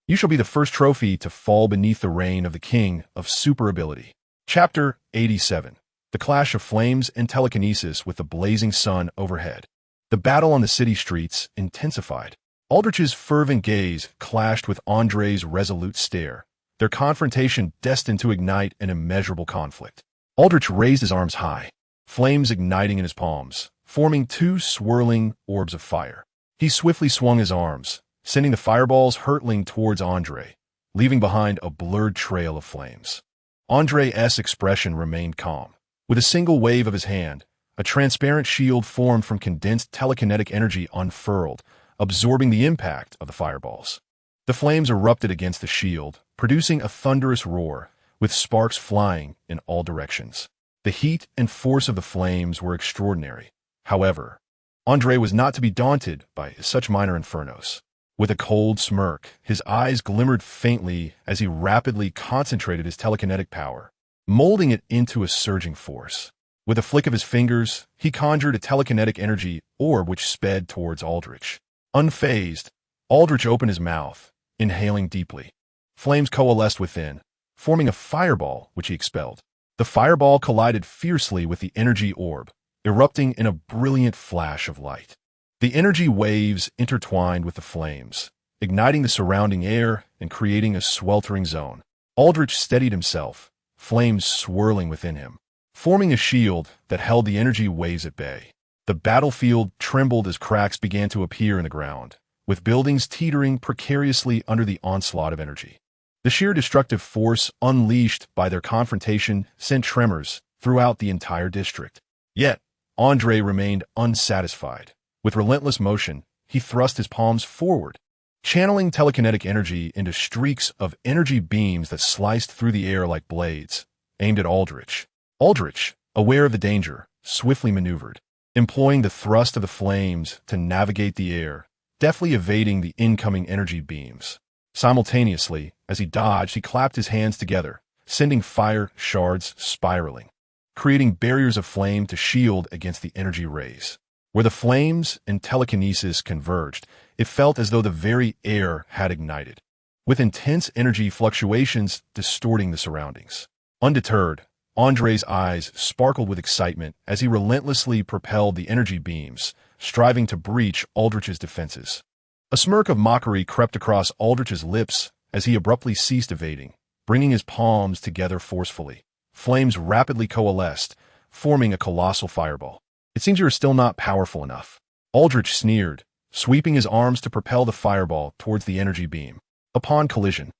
You shall be the first trophy to fall beneath the reign of the king of super ability." Chapter 87. The Clash of Flames and Telekinesis with the blazing sun overhead. The battle on the city streets intensified. Aldrich's fervent gaze clashed with Andre's resolute stare, their confrontation destined to ignite an immeasurable conflict. Aldrich raised his arms high, flames igniting in his palms, forming two swirling orbs of fire. He swiftly swung his arms, sending the fireballs hurtling towards Andre, leaving behind a blurred trail of flames. Andre's expression remained calm. With a single wave of his hand, a transparent shield formed from condensed telekinetic energy unfurled, absorbing the impact of the fireballs. The flames erupted against the shield, producing a thunderous roar, with sparks flying in all directions. The heat and force of the flames were extraordinary. However, Andre was not to be daunted by such minor infernos. With a cold smirk, his eyes glimmered faintly as he rapidly concentrated his telekinetic power, molding it into a surging force. With a flick of his fingers, he conjured a telekinetic energy orb which sped towards Aldrich. Unfazed, Aldrich opened his mouth, inhaling deeply. Flames coalesced within, forming a fireball which he expelled. The fireball collided fiercely with the energy orb, erupting in a brilliant flash of light. The energy waves intertwined with the flames, igniting the surrounding air and creating a sweltering zone. Aldrich steadied himself, flames swirling within him, forming a shield that held the energy waves at bay. The battlefield trembled as cracks began to appear in the ground, with buildings teetering precariously under the onslaught of energy. The sheer destructive force unleashed by their confrontation sent tremors throughout the entire district. Yet, Andre remained unsatisfied. With relentless motion, he thrust his palms forward, channeling telekinetic energy into streaks of energy beams that sliced through the air like blades, aimed at Aldrich. Aldrich, aware of the danger, swiftly maneuvered, employing the thrust of the flames to navigate the air, deftly evading the incoming energy beams. Simultaneously, as he dodged, he clapped his hands together, sending fire shards spiraling, creating barriers of flame to shield against the energy rays. Where the flames and telekinesis converged, it felt as though the very air had ignited, with intense energy fluctuations distorting the surroundings. Undeterred, Andre's eyes sparkled with excitement as he relentlessly propelled the energy beams, striving to breach Aldrich's defenses. A smirk of mockery crept across Aldrich's lips as he abruptly ceased evading, bringing his palms together forcefully. Flames rapidly coalesced, forming a colossal fireball. "It seems you are still not powerful enough," Aldrich sneered, sweeping his arms to propel the fireball towards the energy beam. Upon collision,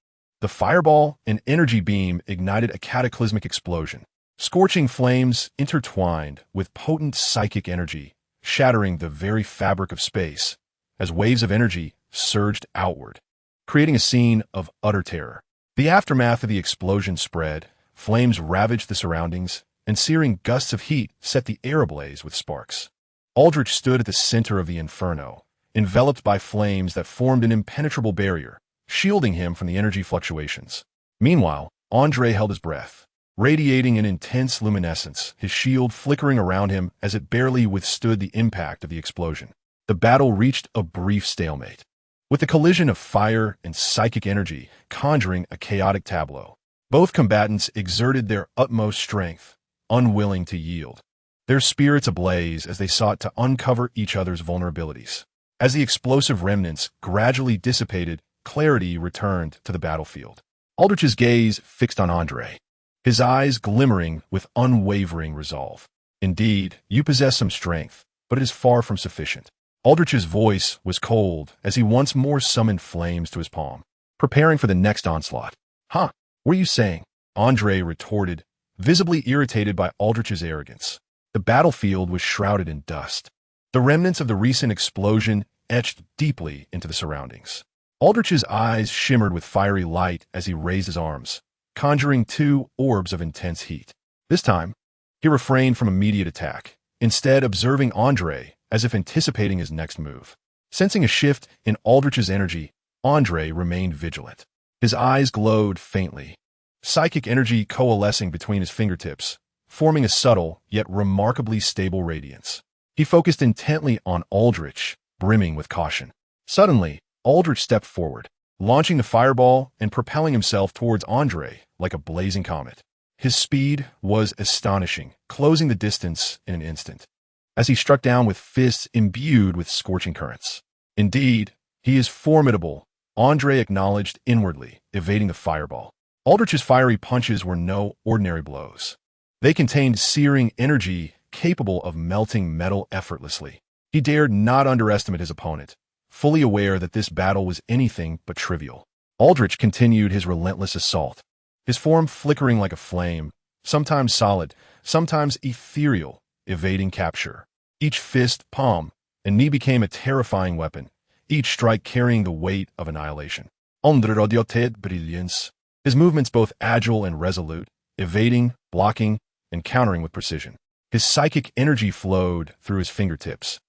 the fireball and energy beam ignited a cataclysmic explosion. Scorching flames intertwined with potent psychic energy, shattering the very fabric of space, as waves of energy surged outward, creating a scene of utter terror. The aftermath of the explosion spread, flames ravaged the surroundings, and searing gusts of heat set the air ablaze with sparks. Aldrich stood at the center of the inferno, enveloped by flames that formed an impenetrable barrier, shielding him from the energy fluctuations. Meanwhile, Andre held his breath, radiating an intense luminescence, his shield flickering around him as it barely withstood the impact of the explosion. The battle reached a brief stalemate, with the collision of fire and psychic energy conjuring a chaotic tableau. Both combatants exerted their utmost strength, unwilling to yield, their spirits ablaze as they sought to uncover each other's vulnerabilities. As the explosive remnants gradually dissipated, clarity returned to the battlefield. Aldrich's gaze fixed on Andre, his eyes glimmering with unwavering resolve. "Indeed, you possess some strength, but it is far from sufficient." Aldrich's voice was cold as he once more summoned flames to his palm, preparing for the next onslaught. "Huh, what are you saying?" Andre retorted, visibly irritated by Aldrich's arrogance. The battlefield was shrouded in dust, the remnants of the recent explosion etched deeply into the surroundings. Aldrich's eyes shimmered with fiery light as he raised his arms, conjuring two orbs of intense heat. This time, He refrained from immediate attack, instead observing Andre as if anticipating his next move. Sensing a shift in Aldrich's energy, Andre remained vigilant. His eyes glowed faintly, psychic energy coalescing between his fingertips, forming a subtle yet remarkably stable radiance. He focused intently on Aldrich, brimming with caution. Suddenly, Aldrich stepped forward, launching the fireball and propelling himself towards Andre like a blazing comet. His speed was astonishing, closing the distance in an instant, as he struck down with fists imbued with scorching currents. Indeed, he is formidable, Andre acknowledged inwardly, evading the fireball. Aldrich's fiery punches were no ordinary blows. They contained searing energy capable of melting metal effortlessly. He dared not underestimate his opponent, fully aware that this battle was anything but trivial. Aldrich continued his relentless assault, his form flickering like a flame, sometimes solid, sometimes ethereal, evading capture. Each fist, palm, and knee became a terrifying weapon, each strike carrying the weight of annihilation. Andre radiotet brilliance. His movements both agile and resolute, evading, blocking, and countering with precision. His psychic energy flowed through his fingertips,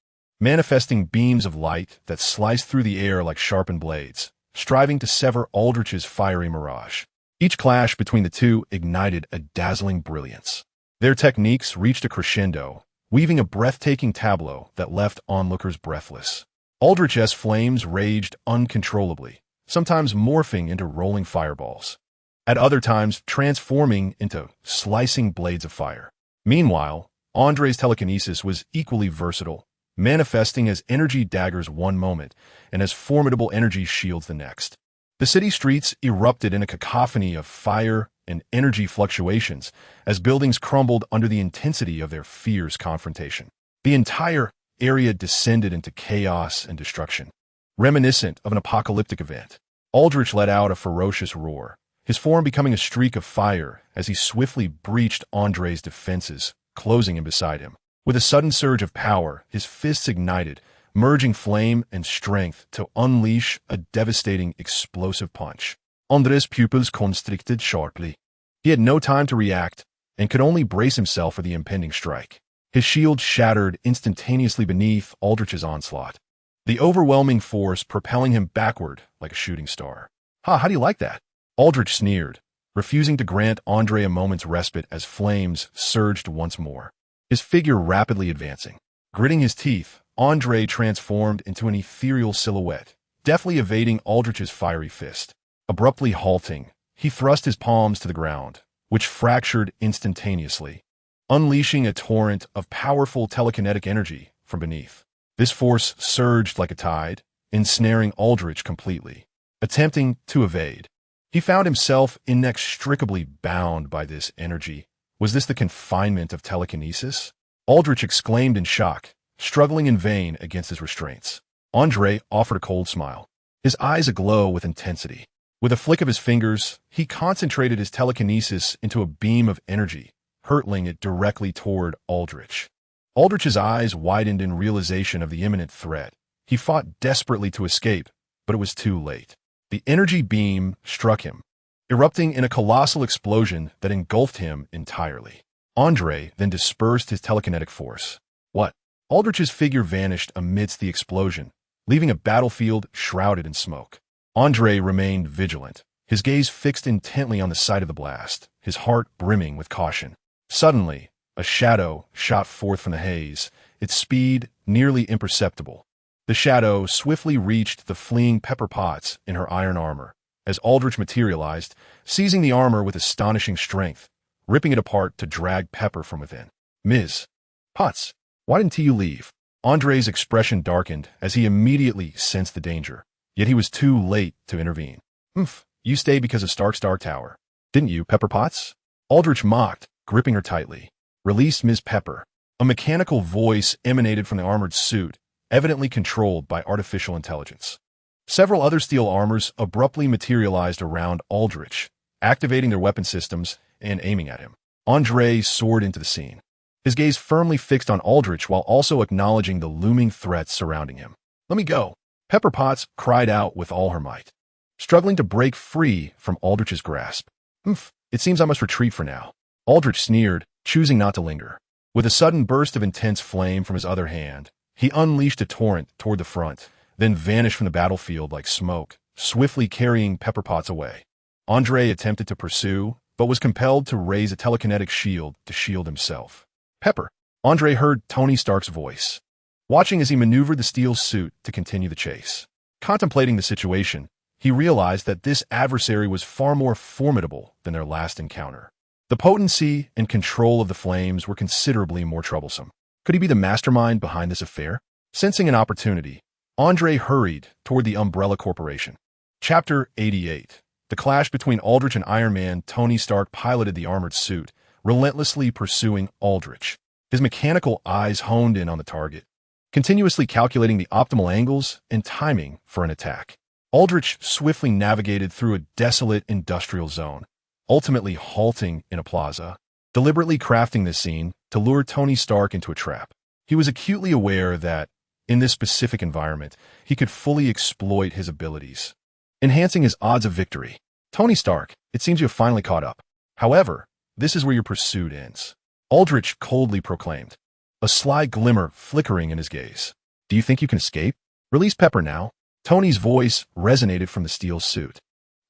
manifesting beams of light that sliced through the air like sharpened blades, striving to sever Aldrich's fiery mirage. Each clash between the two ignited a dazzling brilliance. Their techniques reached a crescendo, weaving a breathtaking tableau that left onlookers breathless. Aldrich's flames raged uncontrollably, sometimes morphing into rolling fireballs, at other times transforming into slicing blades of fire. Meanwhile, Andre's telekinesis was equally versatile, manifesting as energy daggers one moment and as formidable energy shields the next. The city streets erupted in a cacophony of fire and energy fluctuations as buildings crumbled under the intensity of their fierce confrontation. The entire area descended into chaos and destruction, reminiscent of an apocalyptic event. Aldrich let out a ferocious roar, his form becoming a streak of fire as he swiftly breached Andre's defenses, closing in beside him. With a sudden surge of power, his fists ignited, merging flame and strength to unleash a devastating explosive punch. Andre's pupils constricted sharply. He had no time to react and could only brace himself for the impending strike. His shield shattered instantaneously beneath Aldrich's onslaught, the overwhelming force propelling him backward like a shooting star. How do you like that? Aldrich sneered, refusing to grant Andre a moment's respite as flames surged once more, his figure rapidly advancing. Gritting his teeth, Andre transformed into an ethereal silhouette, deftly evading Aldrich's fiery fist. Abruptly halting, he thrust his palms to the ground, which fractured instantaneously, unleashing a torrent of powerful telekinetic energy from beneath. This force surged like a tide, ensnaring Aldrich completely. Attempting to evade, he found himself inextricably bound by this energy. Was this the confinement of telekinesis? Aldrich exclaimed in shock, struggling in vain against his restraints. Andre offered a cold smile, his eyes aglow with intensity. With a flick of his fingers, he concentrated his telekinesis into a beam of energy, hurtling it directly toward Aldrich. Aldrich's eyes widened in realization of the imminent threat. He fought desperately to escape, but it was too late. The energy beam struck him, erupting in a colossal explosion that engulfed him entirely. Andre then dispersed his telekinetic force. What? Aldrich's figure vanished amidst the explosion, leaving a battlefield shrouded in smoke. Andre remained vigilant, his gaze fixed intently on the site of the blast, his heart brimming with caution. Suddenly, a shadow shot forth from the haze, its speed nearly imperceptible. The shadow swiftly reached the fleeing Pepper Potts in her iron armor, as Aldrich materialized, seizing the armor with astonishing strength, ripping it apart to drag Pepper from within. Ms. Potts, why didn't you leave? Andre's expression darkened as he immediately sensed the danger, yet he was too late to intervene. You stayed because of Star Tower, didn't you, Pepper Potts? Aldrich mocked, gripping her tightly. Release Ms. Pepper. A mechanical voice emanated from the armored suit, evidently controlled by artificial intelligence. Several other steel armors abruptly materialized around Aldrich, activating their weapon systems and aiming at him. Andre soared into the scene, his gaze firmly fixed on Aldrich while also acknowledging the looming threats surrounding him. Let me go. Pepper Potts cried out with all her might, struggling to break free from Aldrich's grasp. It seems I must retreat for now. Aldrich sneered, choosing not to linger. With a sudden burst of intense flame from his other hand, he unleashed a torrent toward the front, then vanished from the battlefield like smoke, swiftly carrying pepper pots away. Andre attempted to pursue, but was compelled to raise a telekinetic shield to shield himself. Pepper. Andre heard Tony Stark's voice, watching as he maneuvered the steel suit to continue the chase. Contemplating the situation, he realized that this adversary was far more formidable than their last encounter. The potency and control of the flames were considerably more troublesome. Could he be the mastermind behind this affair? Sensing an opportunity, Andre hurried toward the Umbrella Corporation. Chapter 88. The clash between Aldrich and Iron Man. Tony Stark piloted the armored suit, relentlessly pursuing Aldrich. His mechanical eyes honed in on the target, continuously calculating the optimal angles and timing for an attack. Aldrich swiftly navigated through a desolate industrial zone, ultimately halting in a plaza, deliberately crafting this scene to lure Tony Stark into a trap. He was acutely aware that, in this specific environment, he could fully exploit his abilities, enhancing his odds of victory. Tony Stark, it seems you have finally caught up. However, this is where your pursuit ends. Aldrich coldly proclaimed, a sly glimmer flickering in his gaze. Do you think you can escape? Release Pepper now. Tony's voice resonated from the steel suit,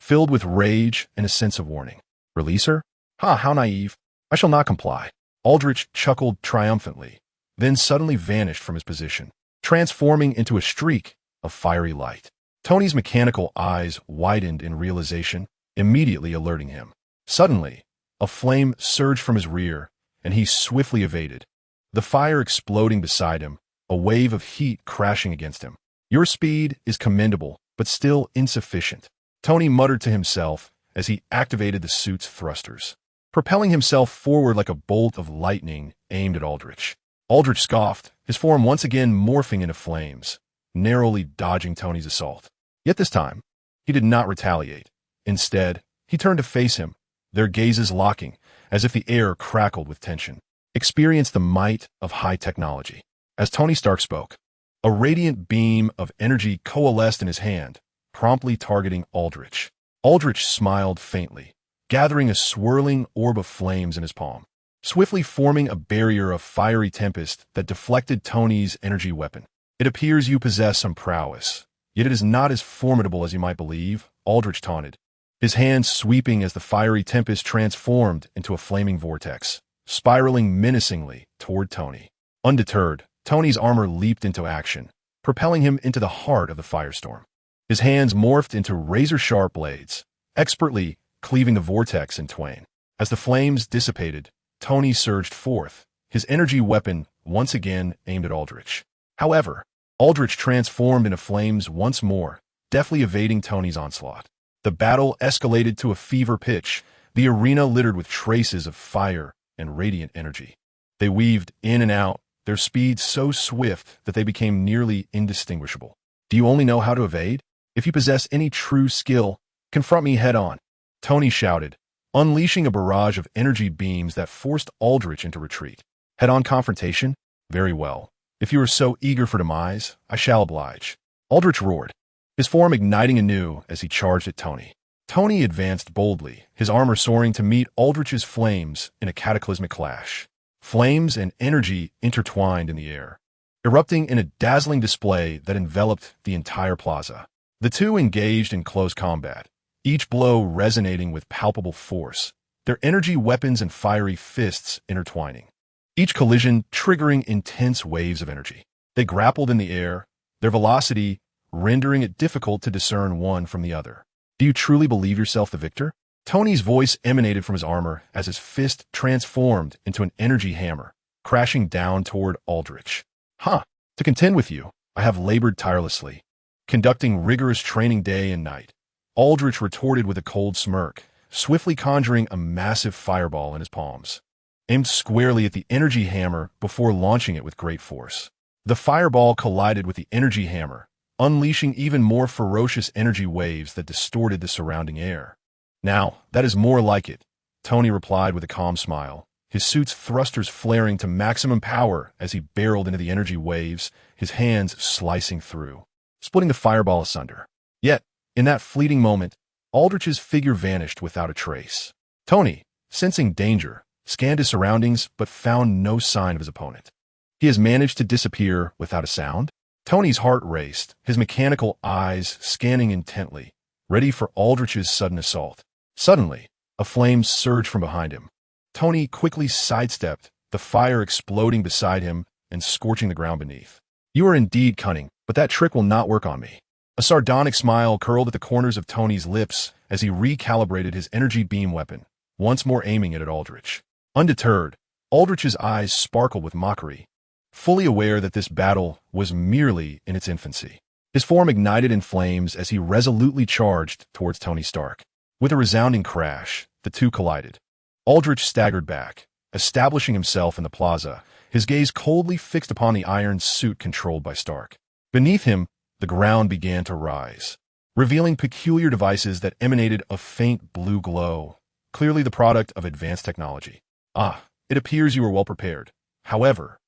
filled with rage and a sense of warning. Release her? Ha, how naive. I shall not comply. Aldrich chuckled triumphantly, then suddenly vanished from his position, transforming into a streak of fiery light. Tony's mechanical eyes widened in realization, immediately alerting him. Suddenly, a flame surged from his rear, and he swiftly evaded, the fire exploding beside him, a wave of heat crashing against him. Your speed is commendable, but still insufficient, Tony muttered to himself as he activated the suit's thrusters, propelling himself forward like a bolt of lightning aimed at Aldrich. Aldrich scoffed, his form once again morphing into flames, narrowly dodging Tony's assault. Yet this time, he did not retaliate. Instead, he turned to face him, their gazes locking, as if the air crackled with tension. Experience the might of high technology. As Tony Stark spoke, a radiant beam of energy coalesced in his hand, promptly targeting Aldrich. Aldrich smiled faintly, gathering a swirling orb of flames in his palm, swiftly forming a barrier of fiery tempest that deflected Tony's energy weapon. It appears you possess some prowess, yet it is not as formidable as you might believe, Aldrich taunted, his hands sweeping as the fiery tempest transformed into a flaming vortex, spiraling menacingly toward Tony. Undeterred, Tony's armor leaped into action, propelling him into the heart of the firestorm. His hands morphed into razor-sharp blades, expertly cleaving the vortex in twain. As the flames dissipated, Tony surged forth, his energy weapon once again aimed at Aldrich. However, Aldrich transformed into flames once more, deftly evading Tony's onslaught. The battle escalated to a fever pitch, the arena littered with traces of fire and radiant energy. They weaved in and out, their speed so swift that they became nearly indistinguishable. Do you only know how to evade? If you possess any true skill, confront me head-on, Tony shouted, unleashing a barrage of energy beams that forced Aldrich into retreat. Head-on confrontation? Very well. If you are so eager for demise, I shall oblige. Aldrich roared, his form igniting anew as he charged at Tony. Tony advanced boldly, his armor soaring to meet Aldrich's flames in a cataclysmic clash. Flames and energy intertwined in the air, erupting in a dazzling display that enveloped the entire plaza. The two engaged in close combat, each blow resonating with palpable force, their energy weapons and fiery fists intertwining, each collision triggering intense waves of energy. They grappled in the air, their velocity rendering it difficult to discern one from the other. Do you truly believe yourself the victor? Tony's voice emanated from his armor as his fist transformed into an energy hammer, crashing down toward Aldrich. To contend with you, I have labored tirelessly, conducting rigorous training day and night. Aldrich retorted with a cold smirk, swiftly conjuring a massive fireball in his palms, aimed squarely at the energy hammer before launching it with great force. The fireball collided with the energy hammer, unleashing even more ferocious energy waves that distorted the surrounding air. Now, that is more like it, Tony replied with a calm smile, his suit's thrusters flaring to maximum power as he barreled into the energy waves, his hands slicing through, splitting the fireball asunder. Yet, in that fleeting moment, Aldrich's figure vanished without a trace. Tony, sensing danger, scanned his surroundings, but found no sign of his opponent. He has managed to disappear without a sound? Tony's heart raced, his mechanical eyes scanning intently, ready for Aldrich's sudden assault. Suddenly, a flame surged from behind him. Tony quickly sidestepped, the fire exploding beside him and scorching the ground beneath. "You are indeed cunning, but that trick will not work on me." A sardonic smile curled at the corners of Tony's lips as he recalibrated his energy beam weapon, once more aiming it at Aldrich. Undeterred, Aldrich's eyes sparkled with mockery, fully aware that this battle was merely in its infancy. His form ignited in flames as he resolutely charged towards Tony Stark. With a resounding crash, the two collided. Aldrich staggered back, establishing himself in the plaza, his gaze coldly fixed upon the iron suit controlled by Stark. Beneath him, the ground began to rise, revealing peculiar devices that emanated a faint blue glow, clearly the product of advanced technology. "Ah, it appears you are well prepared. However,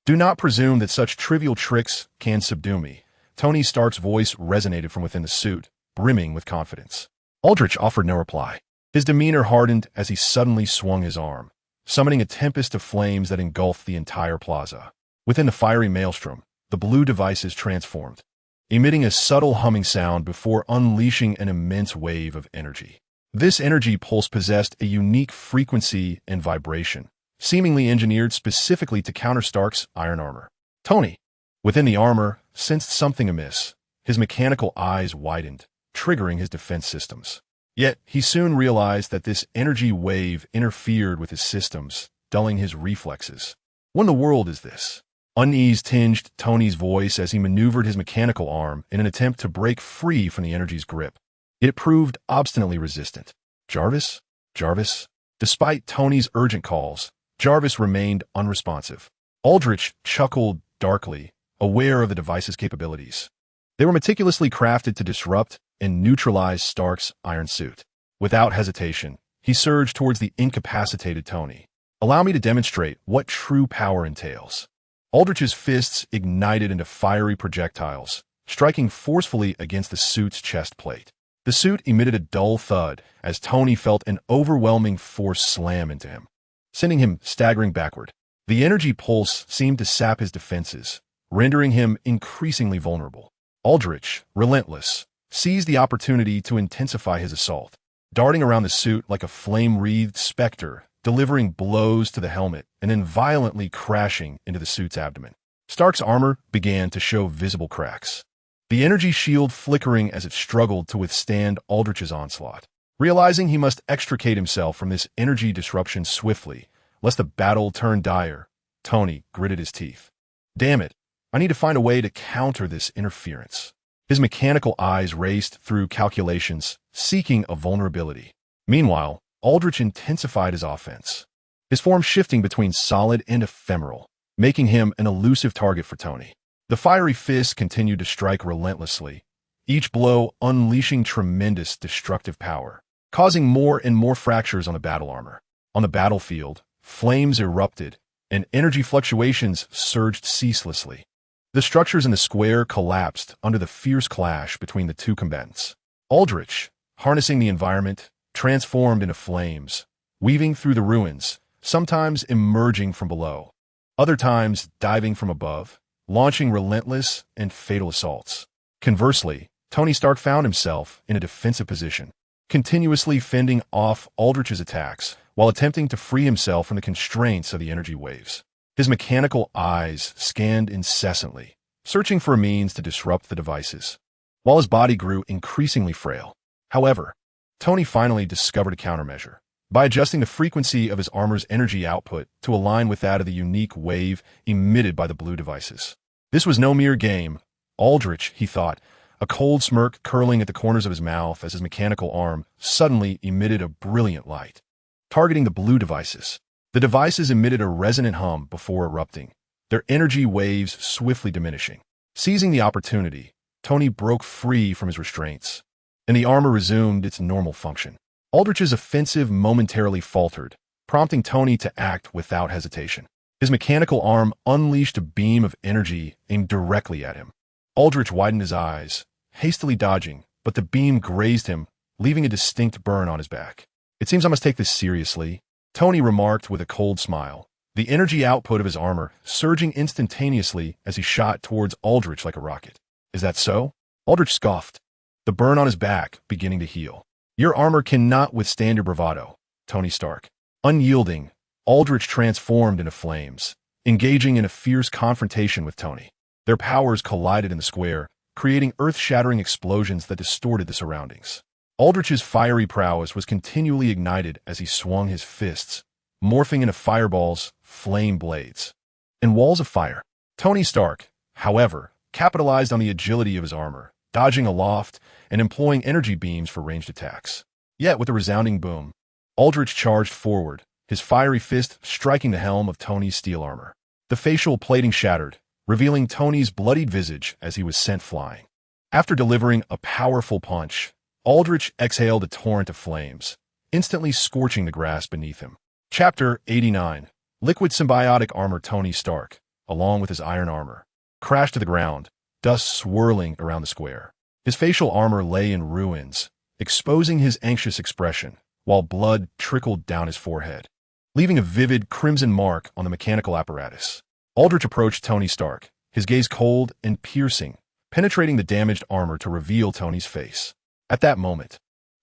do not presume that such trivial tricks can subdue me." Tony Stark's voice resonated from within the suit, brimming with confidence. Aldrich offered no reply. His demeanor hardened as he suddenly swung his arm, summoning a tempest of flames that engulfed the entire plaza. Within the fiery maelstrom, the blue devices transformed, emitting a subtle humming sound before unleashing an immense wave of energy. This energy pulse possessed a unique frequency and vibration, seemingly engineered specifically to counter Stark's iron armor. Tony, within the armor, sensed something amiss. His mechanical eyes widened, triggering his defense systems. Yet, he soon realized that this energy wave interfered with his systems, dulling his reflexes. "What in the world is this?" Unease tinged Tony's voice as he maneuvered his mechanical arm in an attempt to break free from the energy's grip. It proved obstinately resistant. "Jarvis? Jarvis?" Despite Tony's urgent calls, Jarvis remained unresponsive. Aldrich chuckled darkly, aware of the device's capabilities. They were meticulously crafted to disrupt and neutralize Stark's iron suit. Without hesitation, he surged towards the incapacitated Tony. "Allow me to demonstrate what true power entails." Aldrich's fists ignited into fiery projectiles, striking forcefully against the suit's chest plate. The suit emitted a dull thud as Tony felt an overwhelming force slam into him, sending him staggering backward. The energy pulse seemed to sap his defenses, rendering him increasingly vulnerable. Aldrich, relentless, seized the opportunity to intensify his assault, darting around the suit like a flame-wreathed specter, delivering blows to the helmet and then violently crashing into the suit's abdomen. Stark's armor began to show visible cracks, the energy shield flickering as it struggled to withstand Aldrich's onslaught. Realizing he must extricate himself from this energy disruption swiftly, lest the battle turn dire, Tony gritted his teeth. "Damn it, I need to find a way to counter this interference." His mechanical eyes raced through calculations, seeking a vulnerability. Meanwhile, Aldrich intensified his offense, his form shifting between solid and ephemeral, making him an elusive target for Tony. The fiery fists continued to strike relentlessly, each blow unleashing tremendous destructive power, causing more and more fractures on the battle armor. On the battlefield, flames erupted, and energy fluctuations surged ceaselessly. The structures in the square collapsed under the fierce clash between the two combatants. Aldrich, harnessing the environment, transformed into flames, weaving through the ruins, sometimes emerging from below, other times diving from above, launching relentless and fatal assaults. Conversely, Tony Stark found himself in a defensive position, continuously fending off Aldrich's attacks while attempting to free himself from the constraints of the energy waves. His mechanical eyes scanned incessantly, searching for a means to disrupt the devices, while his body grew increasingly frail. However, Tony finally discovered a countermeasure. By adjusting the frequency of his armor's energy output to align with that of the unique wave emitted by the blue devices. This was no mere game. Aldrich, he thought, a cold smirk curling at the corners of his mouth as his mechanical arm suddenly emitted a brilliant light, targeting the blue devices. The devices emitted a resonant hum before erupting, their energy waves swiftly diminishing. Seizing the opportunity, Tony broke free from his restraints, and the armor resumed its normal function. Aldrich's offensive momentarily faltered, prompting Tony to act without hesitation. His mechanical arm unleashed a beam of energy aimed directly at him. Aldrich widened his eyes, hastily dodging, but the beam grazed him, leaving a distinct burn on his back. "It seems I must take this seriously," Tony remarked with a cold smile, the energy output of his armor surging instantaneously as he shot towards Aldrich like a rocket. Is that so? Aldrich scoffed, the burn on his back beginning to heal. Your armor cannot withstand your bravado, Tony Stark. Unyielding, Aldrich transformed into flames, engaging in a fierce confrontation with Tony. Their powers collided in the square, creating earth-shattering explosions that distorted the surroundings. Aldrich's fiery prowess was continually ignited as he swung his fists, morphing into fireballs, flame blades, and walls of fire. Tony Stark, however, capitalized on the agility of his armor, dodging aloft and employing energy beams for ranged attacks. Yet with a resounding boom, Aldrich charged forward, his fiery fist striking the helm of Tony's steel armor. The facial plating shattered, revealing Tony's bloodied visage as he was sent flying. After delivering a powerful punch, Aldrich exhaled a torrent of flames, instantly scorching the grass beneath him. Chapter 89. Liquid symbiotic armor. Tony Stark, along with his iron armor, crashed to the ground, dust swirling around the square. His facial armor lay in ruins, exposing his anxious expression, while blood trickled down his forehead, leaving a vivid crimson mark on the mechanical apparatus. Aldrich approached Tony Stark, his gaze cold and piercing, penetrating the damaged armor to reveal Tony's face. At that moment,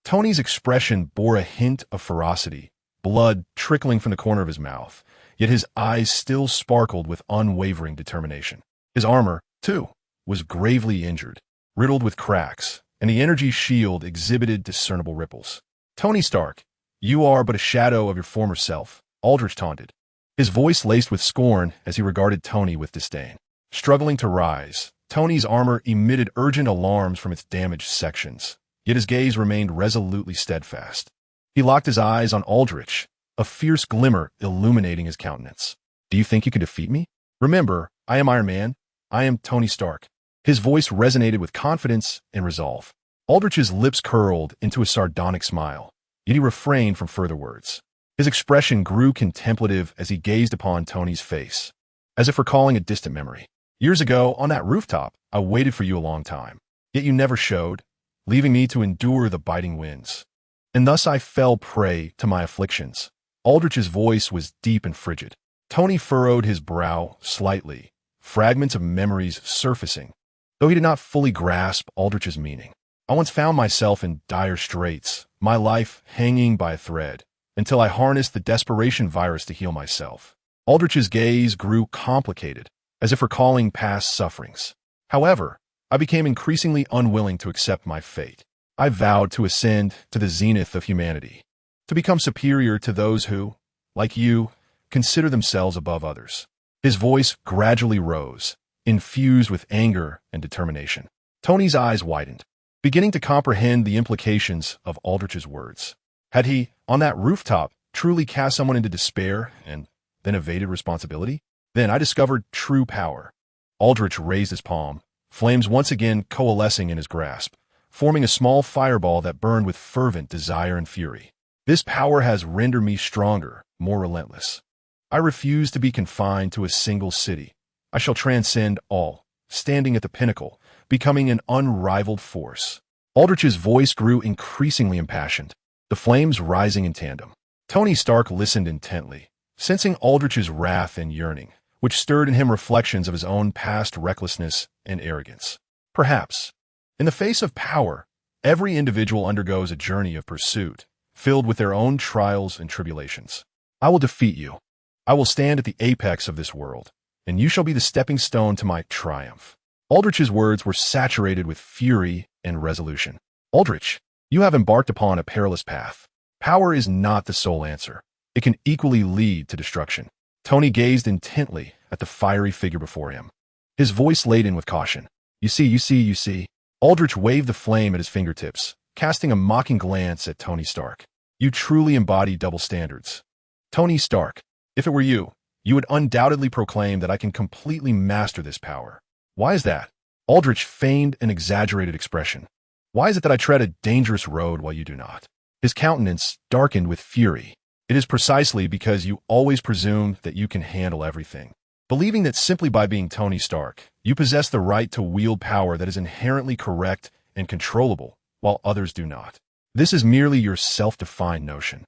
Tony's expression bore a hint of ferocity, blood trickling from the corner of his mouth, yet his eyes still sparkled with unwavering determination. His armor, too, was gravely injured, riddled with cracks, and the energy shield exhibited discernible ripples. Tony Stark, you are but a shadow of your former self, Aldrich taunted, his voice laced with scorn as he regarded Tony with disdain. Struggling to rise, Tony's armor emitted urgent alarms from its damaged sections, yet his gaze remained resolutely steadfast. He locked his eyes on Aldrich, a fierce glimmer illuminating his countenance. Do you think you can defeat me? Remember, I am Iron Man. I am Tony Stark. His voice resonated with confidence and resolve. Aldrich's lips curled into a sardonic smile, yet he refrained from further words. His expression grew contemplative as he gazed upon Tony's face, as if recalling a distant memory. Years ago, on that rooftop, I waited for you a long time, yet you never showed, leaving me to endure the biting winds. And thus I fell prey to my afflictions. Aldrich's voice was deep and frigid. Tony furrowed his brow slightly, fragments of memories surfacing, though he did not fully grasp Aldrich's meaning. I once found myself in dire straits, my life hanging by a thread, until I harnessed the desperation virus to heal myself. Aldrich's gaze grew complicated, as if recalling past sufferings. However, I became increasingly unwilling to accept my fate. I vowed to ascend to the zenith of humanity, to become superior to those who, like you, consider themselves above others. His voice gradually rose, infused with anger and determination. Tony's eyes widened, beginning to comprehend the implications of Aldrich's words. Had he, on that rooftop, truly cast someone into despair and then evaded responsibility? Then I discovered true power. Aldrich raised his palm, flames once again coalescing in his grasp, forming a small fireball that burned with fervent desire and fury. This power has rendered me stronger, more relentless. I refuse to be confined to a single city. I shall transcend all, standing at the pinnacle, becoming an unrivaled force. Aldrich's voice grew increasingly impassioned, the flames rising in tandem. Tony Stark listened intently, sensing Aldrich's wrath and yearning, which stirred in him reflections of his own past recklessness and arrogance. Perhaps, in the face of power, every individual undergoes a journey of pursuit, filled with their own trials and tribulations. I will defeat you. I will stand at the apex of this world, and you shall be the stepping stone to my triumph. Aldrich's words were saturated with fury and resolution. Aldrich, you have embarked upon a perilous path. Power is not the sole answer. It can equally lead to destruction. Tony gazed intently at the fiery figure before him, his voice laden with caution. You see. Aldrich waved the flame at his fingertips, casting a mocking glance at Tony Stark. You truly embody double standards. Tony Stark, if it were you, you would undoubtedly proclaim that I can completely master this power. Why is that? Aldrich feigned an exaggerated expression. Why is it that I tread a dangerous road while you do not? His countenance darkened with fury. It is precisely because you always presume that you can handle everything, believing that simply by being Tony Stark, you possess the right to wield power that is inherently correct and controllable, while others do not. This is merely your self-defined notion.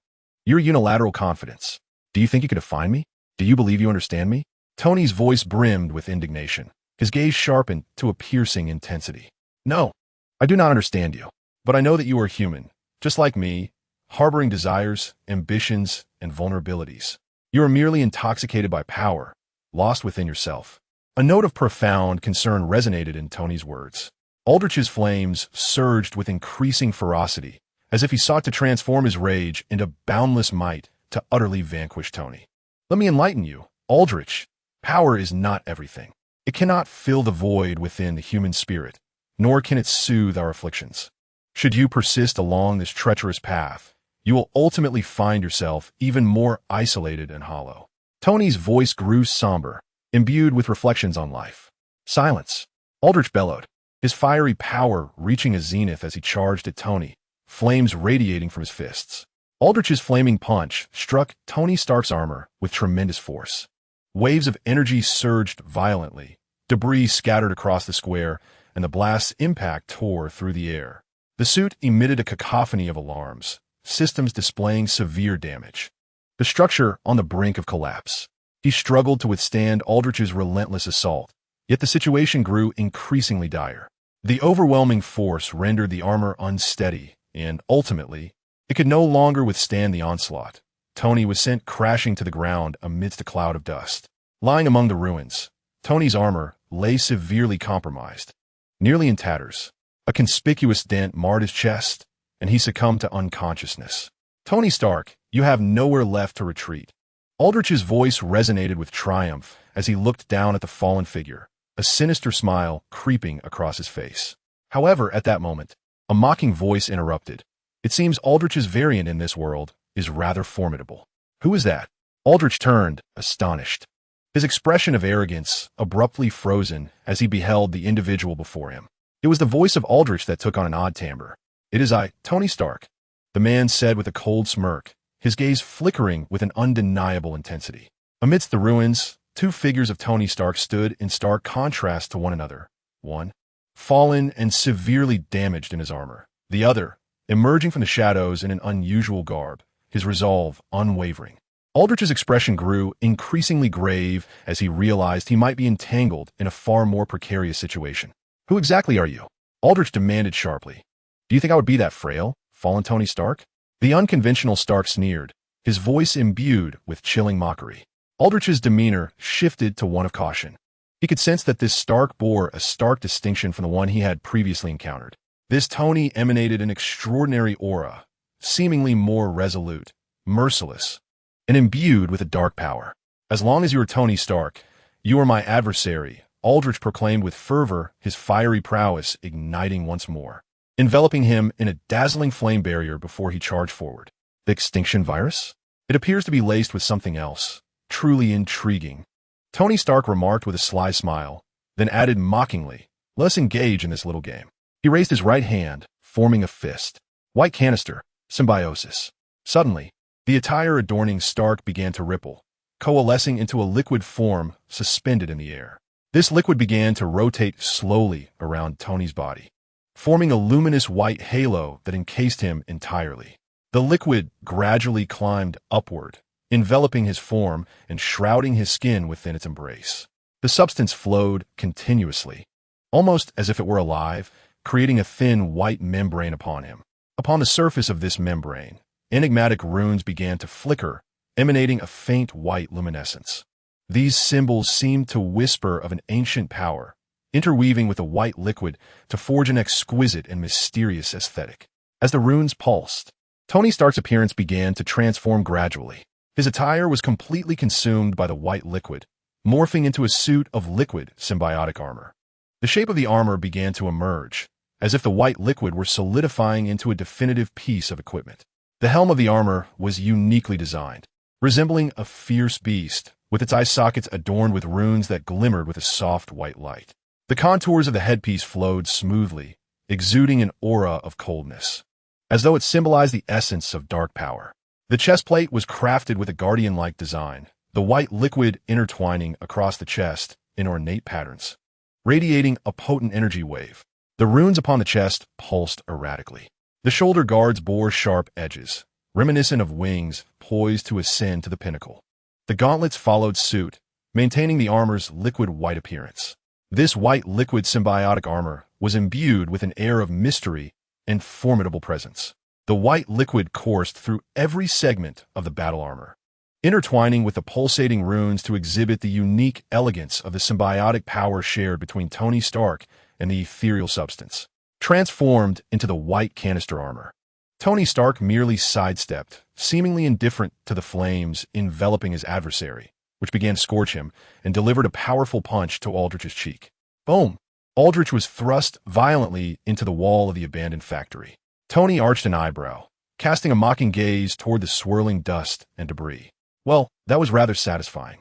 Your unilateral confidence. Do you think you could define me? Do you believe you understand me? Tony's voice brimmed with indignation. His gaze sharpened to a piercing intensity. No, I do not understand you. But I know that you are human, just like me, harboring desires, ambitions, and vulnerabilities. You are merely intoxicated by power, lost within yourself. A note of profound concern resonated in Tony's words. Aldrich's flames surged with increasing ferocity, as if he sought to transform his rage into boundless might to utterly vanquish Tony. Let me enlighten you, Aldrich. Power is not everything. It cannot fill the void within the human spirit, nor can it soothe our afflictions. Should you persist along this treacherous path, you will ultimately find yourself even more isolated and hollow. Tony's voice grew somber, imbued with reflections on life. Silence. Aldrich bellowed, his fiery power reaching a zenith as he charged at Tony, flames radiating from his fists. Aldrich's flaming punch struck Tony Stark's armor with tremendous force. Waves of energy surged violently, debris scattered across the square, and the blast's impact tore through the air. The suit emitted a cacophony of alarms, systems displaying severe damage. The structure on the brink of collapse. He struggled to withstand Aldrich's relentless assault, yet the situation grew increasingly dire. The overwhelming force rendered the armor unsteady, and ultimately, it could no longer withstand the onslaught. Tony was sent crashing to the ground amidst a cloud of dust. Lying among the ruins, Tony's armor lay severely compromised, nearly in tatters. A conspicuous dent marred his chest, and he succumbed to unconsciousness. Tony Stark, you have nowhere left to retreat. Aldrich's voice resonated with triumph as he looked down at the fallen figure, a sinister smile creeping across his face. However, at that moment, a mocking voice interrupted. It seems Aldrich's variant in this world is rather formidable. Who is that? Aldrich turned, astonished. His expression of arrogance abruptly frozen as he beheld the individual before him. It was the voice of Aldrich that took on an odd timbre. It is I, Tony Stark, the man said with a cold smirk, his gaze flickering with an undeniable intensity. Amidst the ruins, two figures of Tony Stark stood in stark contrast to one another. One, fallen and severely damaged in his armor. The other, emerging from the shadows in an unusual garb, his resolve unwavering. Aldrich's expression grew increasingly grave as he realized he might be entangled in a far more precarious situation. Who exactly are you? Aldrich demanded sharply. Do you think I would be that frail, fallen Tony Stark? The unconventional Stark sneered, his voice imbued with chilling mockery. Aldrich's demeanor shifted to one of caution. He could sense that this Stark bore a stark distinction from the one he had previously encountered. This Tony emanated an extraordinary aura, seemingly more resolute, merciless, and imbued with a dark power. As long as you are Tony Stark, you are my adversary, Aldrich proclaimed with fervor, his fiery prowess igniting once more, enveloping him in a dazzling flame barrier before he charged forward. The extinction virus? It appears to be laced with something else, truly intriguing. Tony Stark remarked with a sly smile, then added mockingly, let us engage in this little game. He raised his right hand, forming a fist. White canister, symbiosis. Suddenly, the attire adorning Stark began to ripple, coalescing into a liquid form suspended in the air. This liquid began to rotate slowly around Tony's body, forming a luminous white halo that encased him entirely. The liquid gradually climbed upward, enveloping his form and shrouding his skin within its embrace. The substance flowed continuously, almost as if it were alive, creating a thin white membrane upon him. Upon the surface of this membrane, enigmatic runes began to flicker, emanating a faint white luminescence. These symbols seemed to whisper of an ancient power, interweaving with the white liquid to forge an exquisite and mysterious aesthetic. As the runes pulsed, Tony Stark's appearance began to transform gradually. His attire was completely consumed by the white liquid, morphing into a suit of liquid symbiotic armor. The shape of the armor began to emerge, as if the white liquid were solidifying into a definitive piece of equipment. The helm of the armor was uniquely designed, resembling a fierce beast, with its eye sockets adorned with runes that glimmered with a soft white light. The contours of the headpiece flowed smoothly, exuding an aura of coldness, as though it symbolized the essence of dark power. The chest plate was crafted with a guardian-like design, the white liquid intertwining across the chest in ornate patterns, radiating a potent energy wave. The runes upon the chest pulsed erratically. The shoulder guards bore sharp edges, reminiscent of wings poised to ascend to the pinnacle. The gauntlets followed suit, maintaining the armor's liquid white appearance. This white liquid symbiotic armor was imbued with an air of mystery and formidable presence. The white liquid coursed through every segment of the battle armor, intertwining with the pulsating runes to exhibit the unique elegance of the symbiotic power shared between Tony Stark and the ethereal substance. Transformed into the white canister armor, Tony Stark merely sidestepped, seemingly indifferent to the flames enveloping his adversary, which began to scorch him, and delivered a powerful punch to Aldrich's cheek. Boom! Aldrich was thrust violently into the wall of the abandoned factory. Tony arched an eyebrow, casting a mocking gaze toward the swirling dust and debris. Well, that was rather satisfying.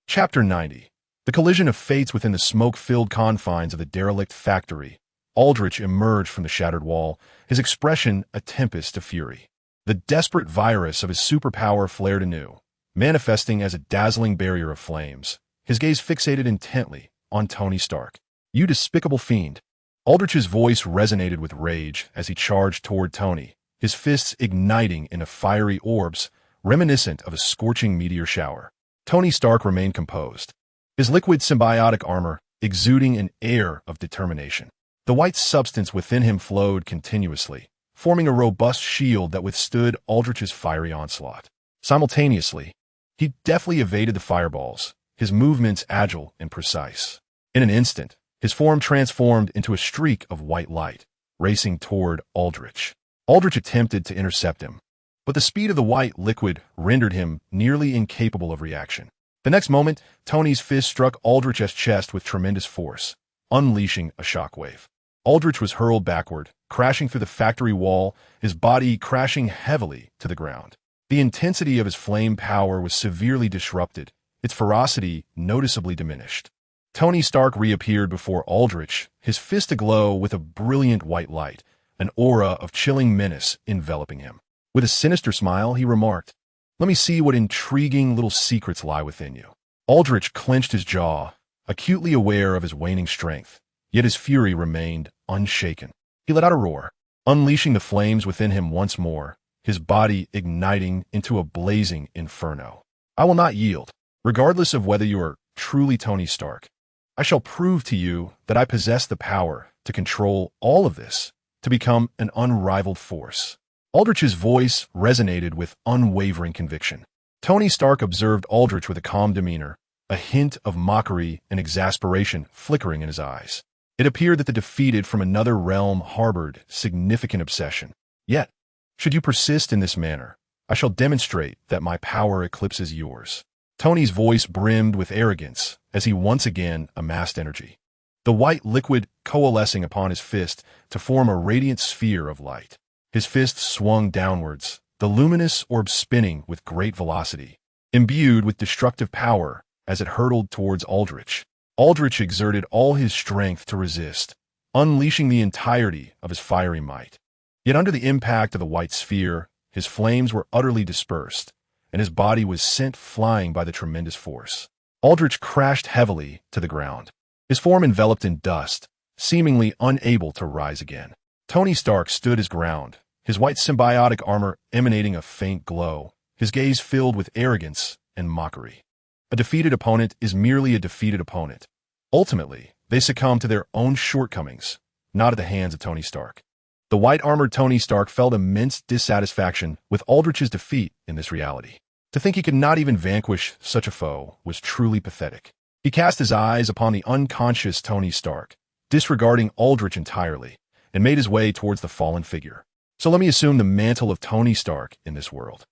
Chapter 90. The collision of fates within the smoke-filled confines of the derelict factory. Aldrich emerged from the shattered wall, his expression a tempest of fury. The desperate virus of his superpower flared anew, manifesting as a dazzling barrier of flames, his gaze fixated intently on Tony Stark. "You despicable fiend." Aldrich's voice resonated with rage as he charged toward Tony, his fists igniting into fiery orbs, reminiscent of a scorching meteor shower. Tony Stark remained composed, his liquid symbiotic armor exuding an air of determination. The white substance within him flowed continuously, forming a robust shield that withstood Aldrich's fiery onslaught. Simultaneously, he deftly evaded the fireballs, his movements agile and precise. In an instant, his form transformed into a streak of white light, racing toward Aldrich. Aldrich attempted to intercept him, but the speed of the white liquid rendered him nearly incapable of reaction. The next moment, Tony's fist struck Aldrich's chest with tremendous force, unleashing a shockwave. Aldrich was hurled backward, crashing through the factory wall, his body crashing heavily to the ground. The intensity of his flame power was severely disrupted, its ferocity noticeably diminished. Tony Stark reappeared before Aldrich, his fist aglow with a brilliant white light, an aura of chilling menace enveloping him. With a sinister smile, he remarked, "Let me see what intriguing little secrets lie within you." Aldrich clenched his jaw, acutely aware of his waning strength, yet his fury remained unshaken. He let out a roar, unleashing the flames within him once more, his body igniting into a blazing inferno. "I will not yield, regardless of whether you are truly Tony Stark. I shall prove to you that I possess the power to control all of this, to become an unrivaled force." Aldrich's voice resonated with unwavering conviction. Tony Stark observed Aldrich with a calm demeanor, a hint of mockery and exasperation flickering in his eyes. It appeared that the defeated from another realm harbored significant obsession. "Yet, should you persist in this manner, I shall demonstrate that my power eclipses yours." Tony's voice brimmed with arrogance as he once again amassed energy, the white liquid coalescing upon his fist to form a radiant sphere of light. His fist swung downwards, the luminous orb spinning with great velocity, imbued with destructive power as it hurtled towards Aldrich. Aldrich exerted all his strength to resist, unleashing the entirety of his fiery might. Yet under the impact of the white sphere, his flames were utterly dispersed, and his body was sent flying by the tremendous force. Aldrich crashed heavily to the ground, his form enveloped in dust, seemingly unable to rise again. Tony Stark stood his ground, his white symbiotic armor emanating a faint glow, his gaze filled with arrogance and mockery. A defeated opponent is merely a defeated opponent. Ultimately, they succumb to their own shortcomings, not at the hands of Tony Stark. The white-armored Tony Stark felt immense dissatisfaction with Aldrich's defeat in this reality. To think he could not even vanquish such a foe was truly pathetic. He cast his eyes upon the unconscious Tony Stark, disregarding Aldrich entirely, and made his way towards the fallen figure. "So let me assume the mantle of Tony Stark in this world."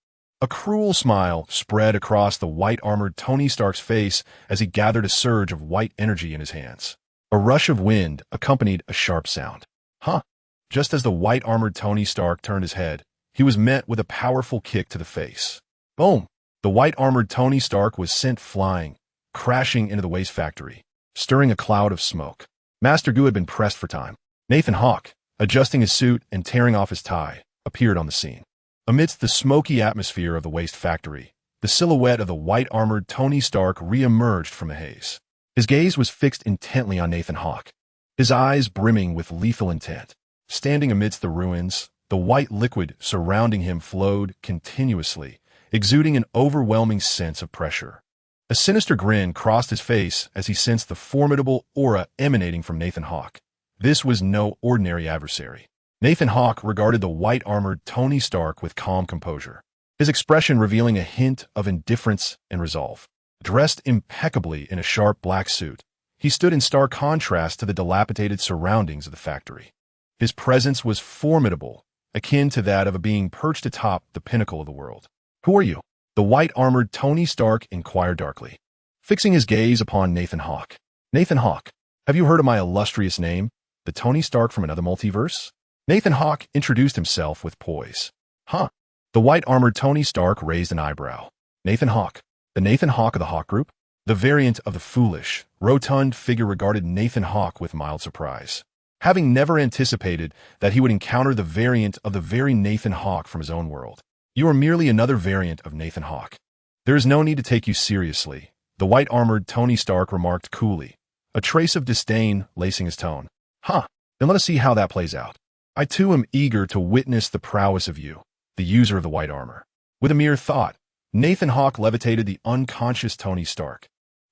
A cruel smile spread across the white-armored Tony Stark's face as he gathered a surge of white energy in his hands. A rush of wind accompanied a sharp sound. "Huh!" Just as the white-armored Tony Stark turned his head, he was met with a powerful kick to the face. Boom! The white-armored Tony Stark was sent flying, crashing into the waste factory, stirring a cloud of smoke. Master Gu had been pressed for time. Nathan Hawke, adjusting his suit and tearing off his tie, appeared on the scene. Amidst the smoky atmosphere of the waste factory, the silhouette of the white-armored Tony Stark re-emerged from the haze. His gaze was fixed intently on Nathan Hawke, his eyes brimming with lethal intent. Standing amidst the ruins, The white liquid surrounding him flowed continuously, exuding an overwhelming sense of pressure. A sinister grin crossed his face as he sensed the formidable aura emanating from Nathan Hawke. This was no ordinary adversary. Nathan Hawke regarded the white-armored Tony Stark with calm composure, his expression revealing a hint of indifference and resolve. Dressed impeccably in a sharp black suit, he stood in stark contrast to the dilapidated surroundings of the factory. His presence was formidable, akin to that of a being perched atop the pinnacle of the world. "Who are you?" the white-armored Tony Stark inquired darkly, fixing his gaze upon Nathan Hawke. "Nathan Hawke, have you heard of my illustrious name, the Tony Stark from another multiverse?" Nathan Hawke introduced himself with poise. "Huh?" The white-armored Tony Stark raised an eyebrow. "Nathan Hawke, the Nathan Hawke of the Hawke Group?" The variant of the foolish, rotund figure regarded Nathan Hawke with mild surprise, having never anticipated that he would encounter the variant of the very Nathan Hawke from his own world. "You are merely another variant of Nathan Hawke. There is no need to take you seriously," the white-armored Tony Stark remarked coolly, a trace of disdain lacing his tone. "Huh, then let us see how that plays out. I too am eager to witness the prowess of you, the user of the white armor." With a mere thought, Nathan Hawke levitated the unconscious Tony Stark,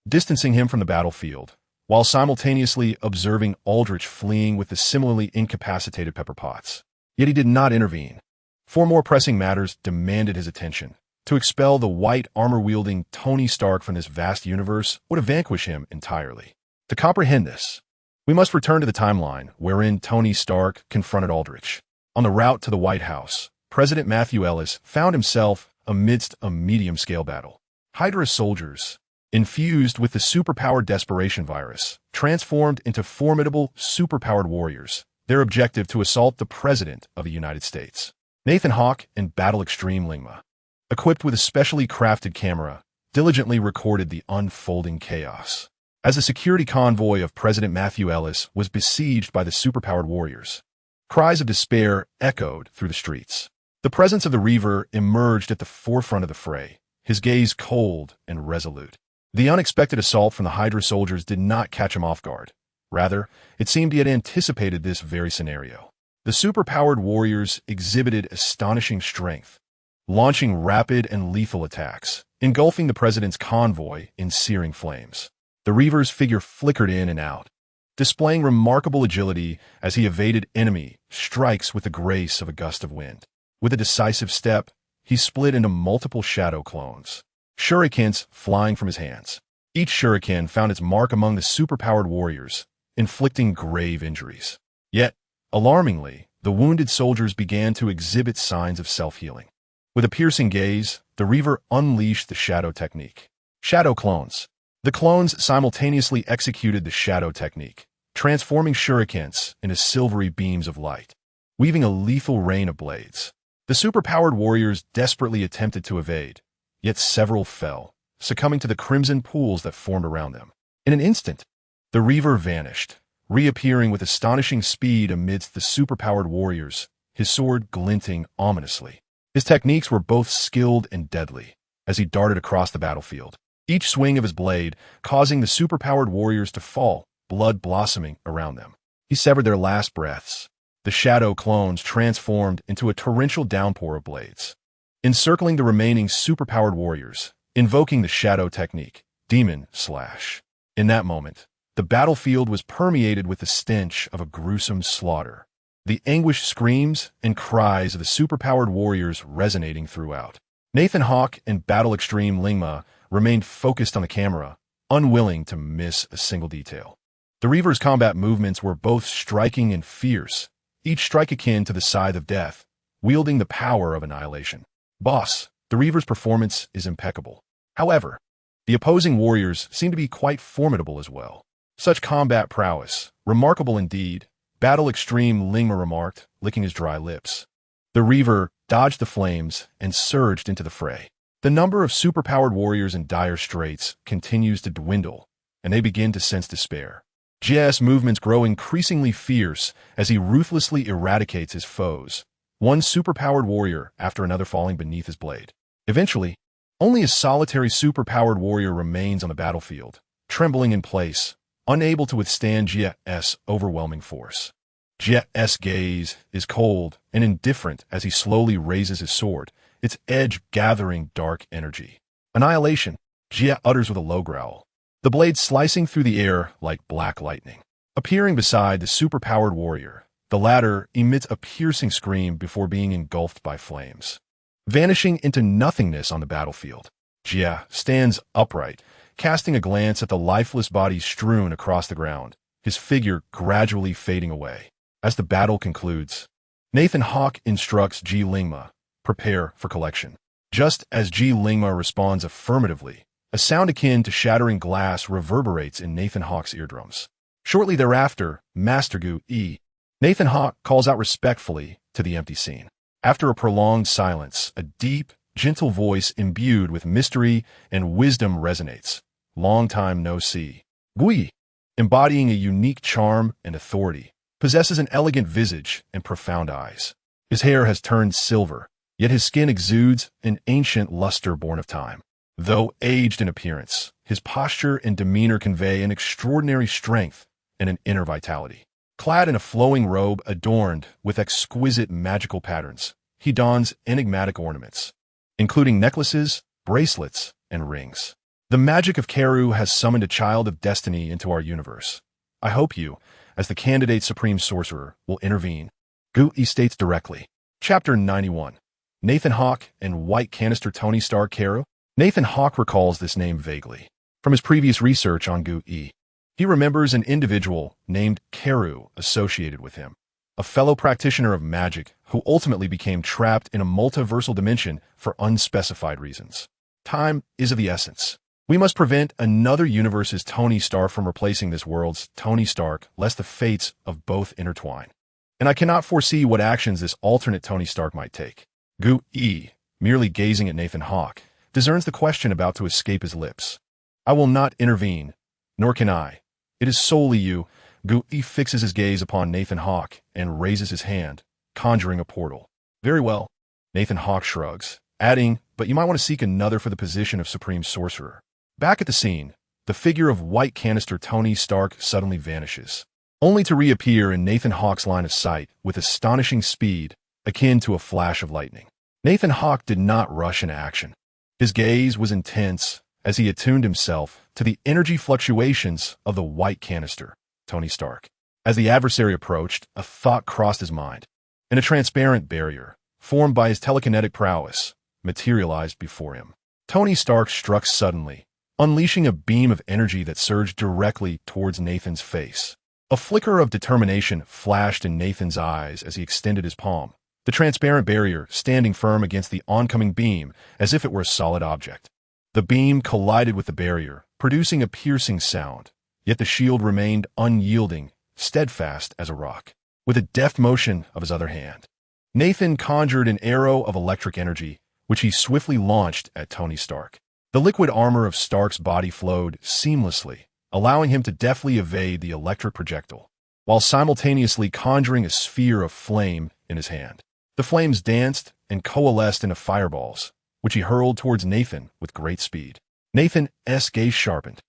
distancing him from the battlefield, while simultaneously observing Aldrich fleeing with the similarly incapacitated Pepper Potts. Yet he did not intervene. Four more pressing matters demanded his attention. To expel the white armor-wielding Tony Stark from this vast universe would have vanquished him entirely. To comprehend this, we must return to the timeline wherein Tony Stark confronted Aldrich. On the route to the White House, President Matthew Ellis found himself amidst a medium-scale battle. Hydra soldiers, infused with the superpowered desperation virus, transformed into formidable superpowered warriors, their objective to assault the President of the United States. Nathan Hawke and Battle Extreme Lingma, equipped with a specially crafted camera, diligently recorded the unfolding chaos. As the security convoy of President Matthew Ellis was besieged by the superpowered warriors, cries of despair echoed through the streets. The presence of the Reaver emerged at the forefront of the fray, his gaze cold and resolute. The unexpected assault from the Hydra soldiers did not catch him off guard. Rather, it seemed he had anticipated this very scenario. The superpowered warriors exhibited astonishing strength, launching rapid and lethal attacks, engulfing the president's convoy in searing flames. The Reaver's figure flickered in and out, displaying remarkable agility as he evaded enemy strikes with the grace of a gust of wind. With a decisive step, he split into multiple shadow clones, shurikens flying from his hands. Each shuriken found its mark among the superpowered warriors, inflicting grave injuries. Yet, alarmingly, the wounded soldiers began to exhibit signs of self-healing. With a piercing gaze, the Reaver unleashed the shadow technique. Shadow clones. The clones simultaneously executed the shadow technique, transforming shurikens into silvery beams of light, weaving a lethal rain of blades. The superpowered warriors desperately attempted to evade, yet several fell, succumbing to the crimson pools that formed around them. In an instant, the Reaver vanished, reappearing with astonishing speed amidst the superpowered warriors, his sword glinting ominously. His techniques were both skilled and deadly as he darted across the battlefield, each swing of his blade causing the superpowered warriors to fall, blood blossoming around them. He severed their last breaths. The shadow clones transformed into a torrential downpour of blades, encircling the remaining superpowered warriors, invoking the shadow technique, Demon Slash. In that moment, the battlefield was permeated with the stench of a gruesome slaughter, the anguished screams and cries of the superpowered warriors resonating throughout. Nathan Hawke and Battle Extreme Lingma remained focused on the camera, unwilling to miss a single detail. The Reaver's combat movements were both striking and fierce, each strike akin to the scythe of death, wielding the power of annihilation. Boss, the Reaver's performance is impeccable. However, the opposing warriors seem to be quite formidable as well. Such combat prowess, remarkable indeed, Battle Extreme Lingma remarked, licking his dry lips. The Reaver dodged the flames and surged into the fray. The number of superpowered warriors in dire straits continues to dwindle, and they begin to sense despair. GS movements grow increasingly fierce as he ruthlessly eradicates his foes, one superpowered warrior after another falling beneath his blade. Eventually, only a solitary superpowered warrior remains on the battlefield, trembling in place, unable to withstand GS' overwhelming force. Jia's gaze is cold and indifferent as he slowly raises his sword, its edge gathering dark energy. Annihilation, Jia utters with a low growl, the blade slicing through the air like black lightning. Appearing beside the superpowered warrior, the latter emits a piercing scream before being engulfed by flames. Vanishing into nothingness on the battlefield, Jia stands upright, casting a glance at the lifeless bodies strewn across the ground, his figure gradually fading away. As the battle concludes, Nathan Hawk instructs Ji Lingma, prepare for collection. Just as Ji Lingma responds affirmatively, a sound akin to shattering glass reverberates in Nathan Hawk's eardrums. Shortly thereafter, Master Gu E. Nathan Hawk calls out respectfully to the empty scene. After a prolonged silence, a deep, gentle voice imbued with mystery and wisdom resonates. Long time no see. Gui, embodying a unique charm and authority, possesses an elegant visage and profound eyes. His hair has turned silver, yet his skin exudes an ancient luster born of time. Though aged in appearance, his posture and demeanor convey an extraordinary strength and an inner vitality. Clad in a flowing robe adorned with exquisite magical patterns, he dons enigmatic ornaments, including necklaces, bracelets, and rings. The magic of Keru has summoned a child of destiny into our universe. I hope you, as the candidate Supreme Sorcerer, will intervene. Gu-E states directly. Chapter 91. Nathan Hawk and White Canister Tony Stark Keru. Nathan Hawk recalls this name vaguely from his previous research on Gu-E. He remembers an individual named Keru associated with him, a fellow practitioner of magic who ultimately became trapped in a multiversal dimension for unspecified reasons. Time is of the essence. We must prevent another universe's Tony Stark from replacing this world's Tony Stark, lest the fates of both intertwine. And I cannot foresee what actions this alternate Tony Stark might take. Gu-E, merely gazing at Nathan Hawk, discerns the question about to escape his lips. I will not intervene, nor can I. It is solely you. Gu-E fixes his gaze upon Nathan Hawk and raises his hand, conjuring a portal. Very well. Nathan Hawk shrugs, adding, but you might want to seek another for the position of Supreme Sorcerer. Back at the scene, the figure of White Canister Tony Stark suddenly vanishes, only to reappear in Nathan Hawk's line of sight with astonishing speed, akin to a flash of lightning. Nathan Hawk did not rush into action. His gaze was intense as he attuned himself to the energy fluctuations of the White Canister, Tony Stark. As the adversary approached, a thought crossed his mind, and a transparent barrier, formed by his telekinetic prowess, materialized before him. Tony Stark struck suddenly, unleashing a beam of energy that surged directly towards Nathan's face. A flicker of determination flashed in Nathan's eyes as he extended his palm, the transparent barrier standing firm against the oncoming beam as if it were a solid object. The beam collided with the barrier, producing a piercing sound, yet the shield remained unyielding, steadfast as a rock. With a deft motion of his other hand, Nathan conjured an arrow of electric energy, which he swiftly launched at Tony Stark. The liquid armor of Stark's body flowed seamlessly, allowing him to deftly evade the electric projectile, while simultaneously conjuring a sphere of flame in his hand. The flames danced and coalesced into fireballs, which he hurled towards Nathan with great speed. Nathan's gaze sharpened,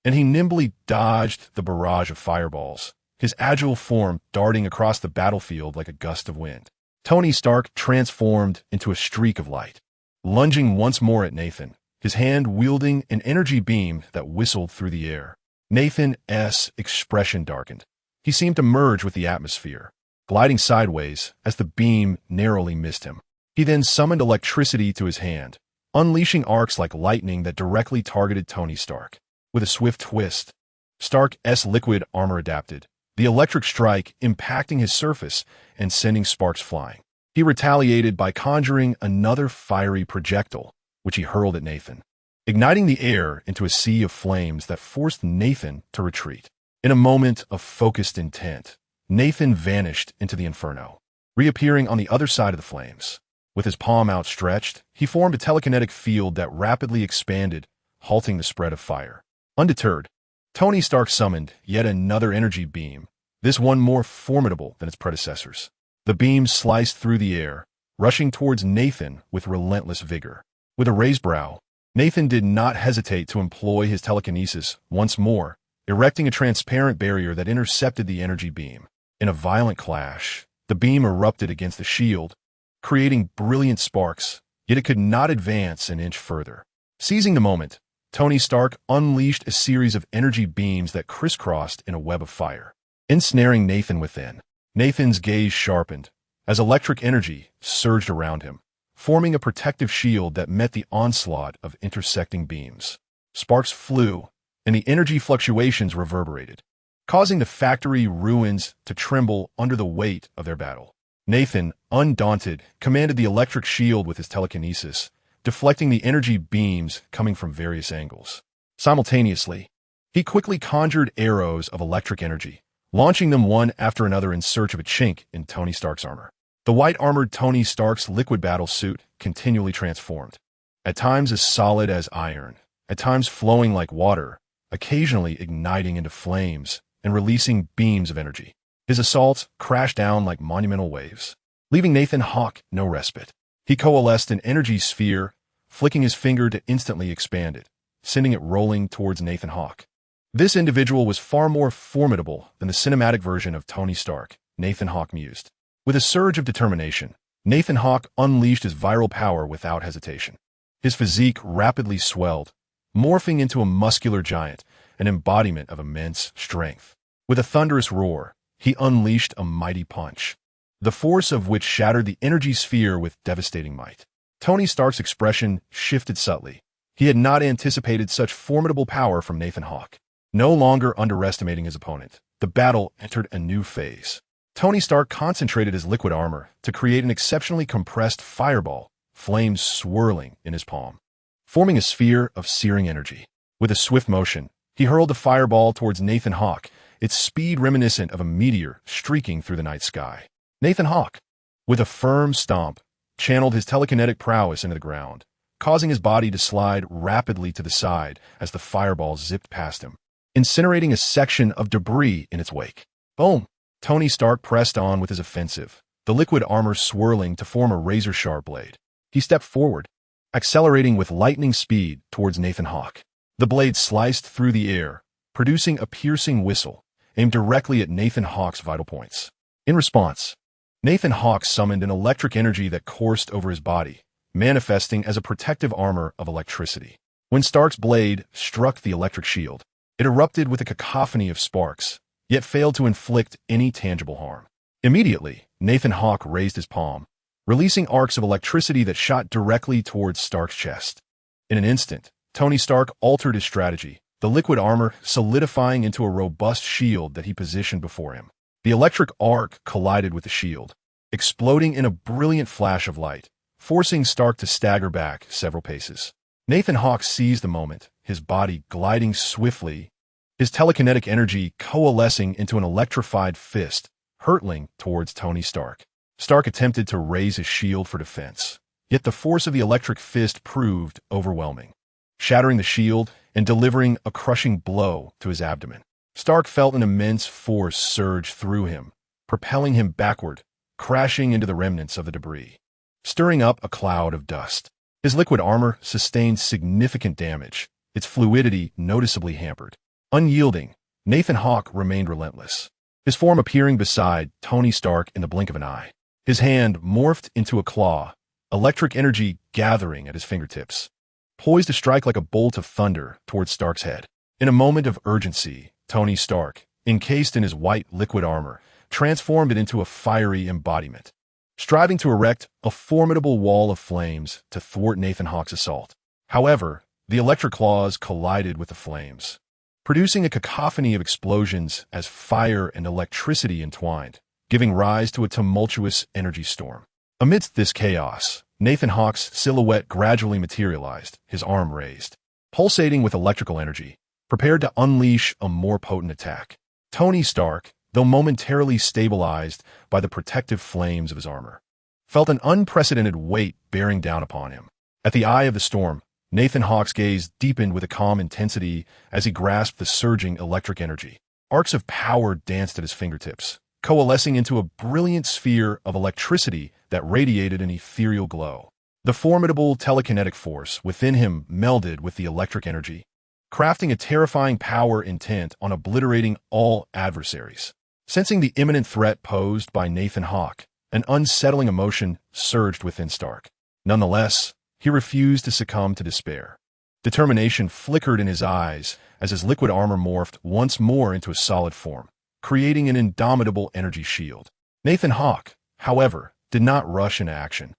and he nimbly dodged the barrage of fireballs, his agile form darting across the battlefield like a gust of wind. Tony Stark transformed into a streak of light, lunging once more at Nathan, his hand wielding an energy beam that whistled through the air. Nathan's expression darkened. He seemed to merge with the atmosphere, gliding sideways as the beam narrowly missed him. He then summoned electricity to his hand, unleashing arcs like lightning that directly targeted Tony Stark. With a swift twist, Stark's liquid armor adapted, the electric strike impacting his surface and sending sparks flying. He retaliated by conjuring another fiery projectile, which he hurled at Nathan, igniting the air into a sea of flames that forced Nathan to retreat. In a moment of focused intent, Nathan vanished into the inferno, reappearing on the other side of the flames. With his palm outstretched, he formed a telekinetic field that rapidly expanded, halting the spread of fire. Undeterred, Tony Stark summoned yet another energy beam, this one more formidable than its predecessors. The beam sliced through the air, rushing towards Nathan with relentless vigor. With a raised brow, Nathan did not hesitate to employ his telekinesis once more, erecting a transparent barrier that intercepted the energy beam. In a violent clash, the beam erupted against the shield, creating brilliant sparks, yet it could not advance an inch further. Seizing the moment, Tony Stark unleashed a series of energy beams that crisscrossed in a web of fire, ensnaring Nathan within. Nathan's gaze sharpened as electric energy surged around him, forming a protective shield that met the onslaught of intersecting beams. Sparks flew, and the energy fluctuations reverberated, causing the factory ruins to tremble under the weight of their battle. Nathan, undaunted, commanded the electric shield with his telekinesis, deflecting the energy beams coming from various angles. Simultaneously, he quickly conjured arrows of electric energy, launching them one after another in search of a chink in Tony Stark's armor. The white-armored Tony Stark's liquid battle suit continually transformed, at times as solid as iron, at times flowing like water, occasionally igniting into flames and releasing beams of energy. His assaults crashed down like monumental waves, leaving Nathan Hawke no respite. He coalesced an energy sphere, flicking his finger to instantly expand it, sending it rolling towards Nathan Hawke. This individual was far more formidable than the cinematic version of Tony Stark, Nathan Hawke mused. With a surge of determination, Nathan Hawke unleashed his viral power without hesitation. His physique rapidly swelled, morphing into a muscular giant, an embodiment of immense strength. With a thunderous roar, he unleashed a mighty punch, the force of which shattered the energy sphere with devastating might. Tony Stark's expression shifted subtly. He had not anticipated such formidable power from Nathan Hawke. No longer underestimating his opponent, the battle entered a new phase. Tony Stark concentrated his liquid armor to create an exceptionally compressed fireball, flames swirling in his palm, forming a sphere of searing energy. With a swift motion, he hurled the fireball towards Nathan Hawke, its speed reminiscent of a meteor streaking through the night sky. Nathan Hawke, with a firm stomp, channeled his telekinetic prowess into the ground, causing his body to slide rapidly to the side as the fireball zipped past him, incinerating a section of debris in its wake. Boom! Tony Stark pressed on with his offensive, the liquid armor swirling to form a razor-sharp blade. He stepped forward, accelerating with lightning speed towards Nathan Hawke. The blade sliced through the air, producing a piercing whistle, aimed directly at Nathan Hawke's vital points. In response, Nathan Hawke summoned an electric energy that coursed over his body, manifesting as a protective armor of electricity. When Stark's blade struck the electric shield, it erupted with a cacophony of sparks, yet failed to inflict any tangible harm. Immediately, Nathan Hawke raised his palm, releasing arcs of electricity that shot directly towards Stark's chest. In an instant, Tony Stark altered his strategy, the liquid armor solidifying into a robust shield that he positioned before him. The electric arc collided with the shield, exploding in a brilliant flash of light, forcing Stark to stagger back several paces. Nathan Hawke seized the moment, his body gliding swiftly, his telekinetic energy coalescing into an electrified fist, hurtling towards Tony Stark. Stark attempted to raise his shield for defense, yet the force of the electric fist proved overwhelming, shattering the shield and delivering a crushing blow to his abdomen. Stark felt an immense force surge through him, propelling him backward, crashing into the remnants of the debris, stirring up a cloud of dust. His liquid armor sustained significant damage, its fluidity noticeably hampered. Unyielding, Nathan Hawke remained relentless, his form appearing beside Tony Stark in the blink of an eye. His hand morphed into a claw, electric energy gathering at his fingertips, poised to strike like a bolt of thunder towards Stark's head. In a moment of urgency, Tony Stark, encased in his white liquid armor, transformed it into a fiery embodiment, striving to erect a formidable wall of flames to thwart Nathan Hawke's assault. However, the electric claws collided with the flames, producing a cacophony of explosions as fire and electricity entwined, giving rise to a tumultuous energy storm. Amidst this chaos, Nathan Hawke's silhouette gradually materialized, his arm raised, pulsating with electrical energy, prepared to unleash a more potent attack. Tony Stark, though momentarily stabilized by the protective flames of his armor, felt an unprecedented weight bearing down upon him. At the eye of the storm, Nathan Hawke's gaze deepened with a calm intensity as he grasped the surging electric energy. Arcs of power danced at his fingertips, coalescing into a brilliant sphere of electricity that radiated an ethereal glow. The formidable telekinetic force within him melded with the electric energy, crafting a terrifying power intent on obliterating all adversaries. Sensing the imminent threat posed by Nathan Hawke, an unsettling emotion surged within Stark. Nonetheless, he refused to succumb to despair. Determination flickered in his eyes as his liquid armor morphed once more into a solid form, creating an indomitable energy shield. Nathan Hawke, however, did not rush into action.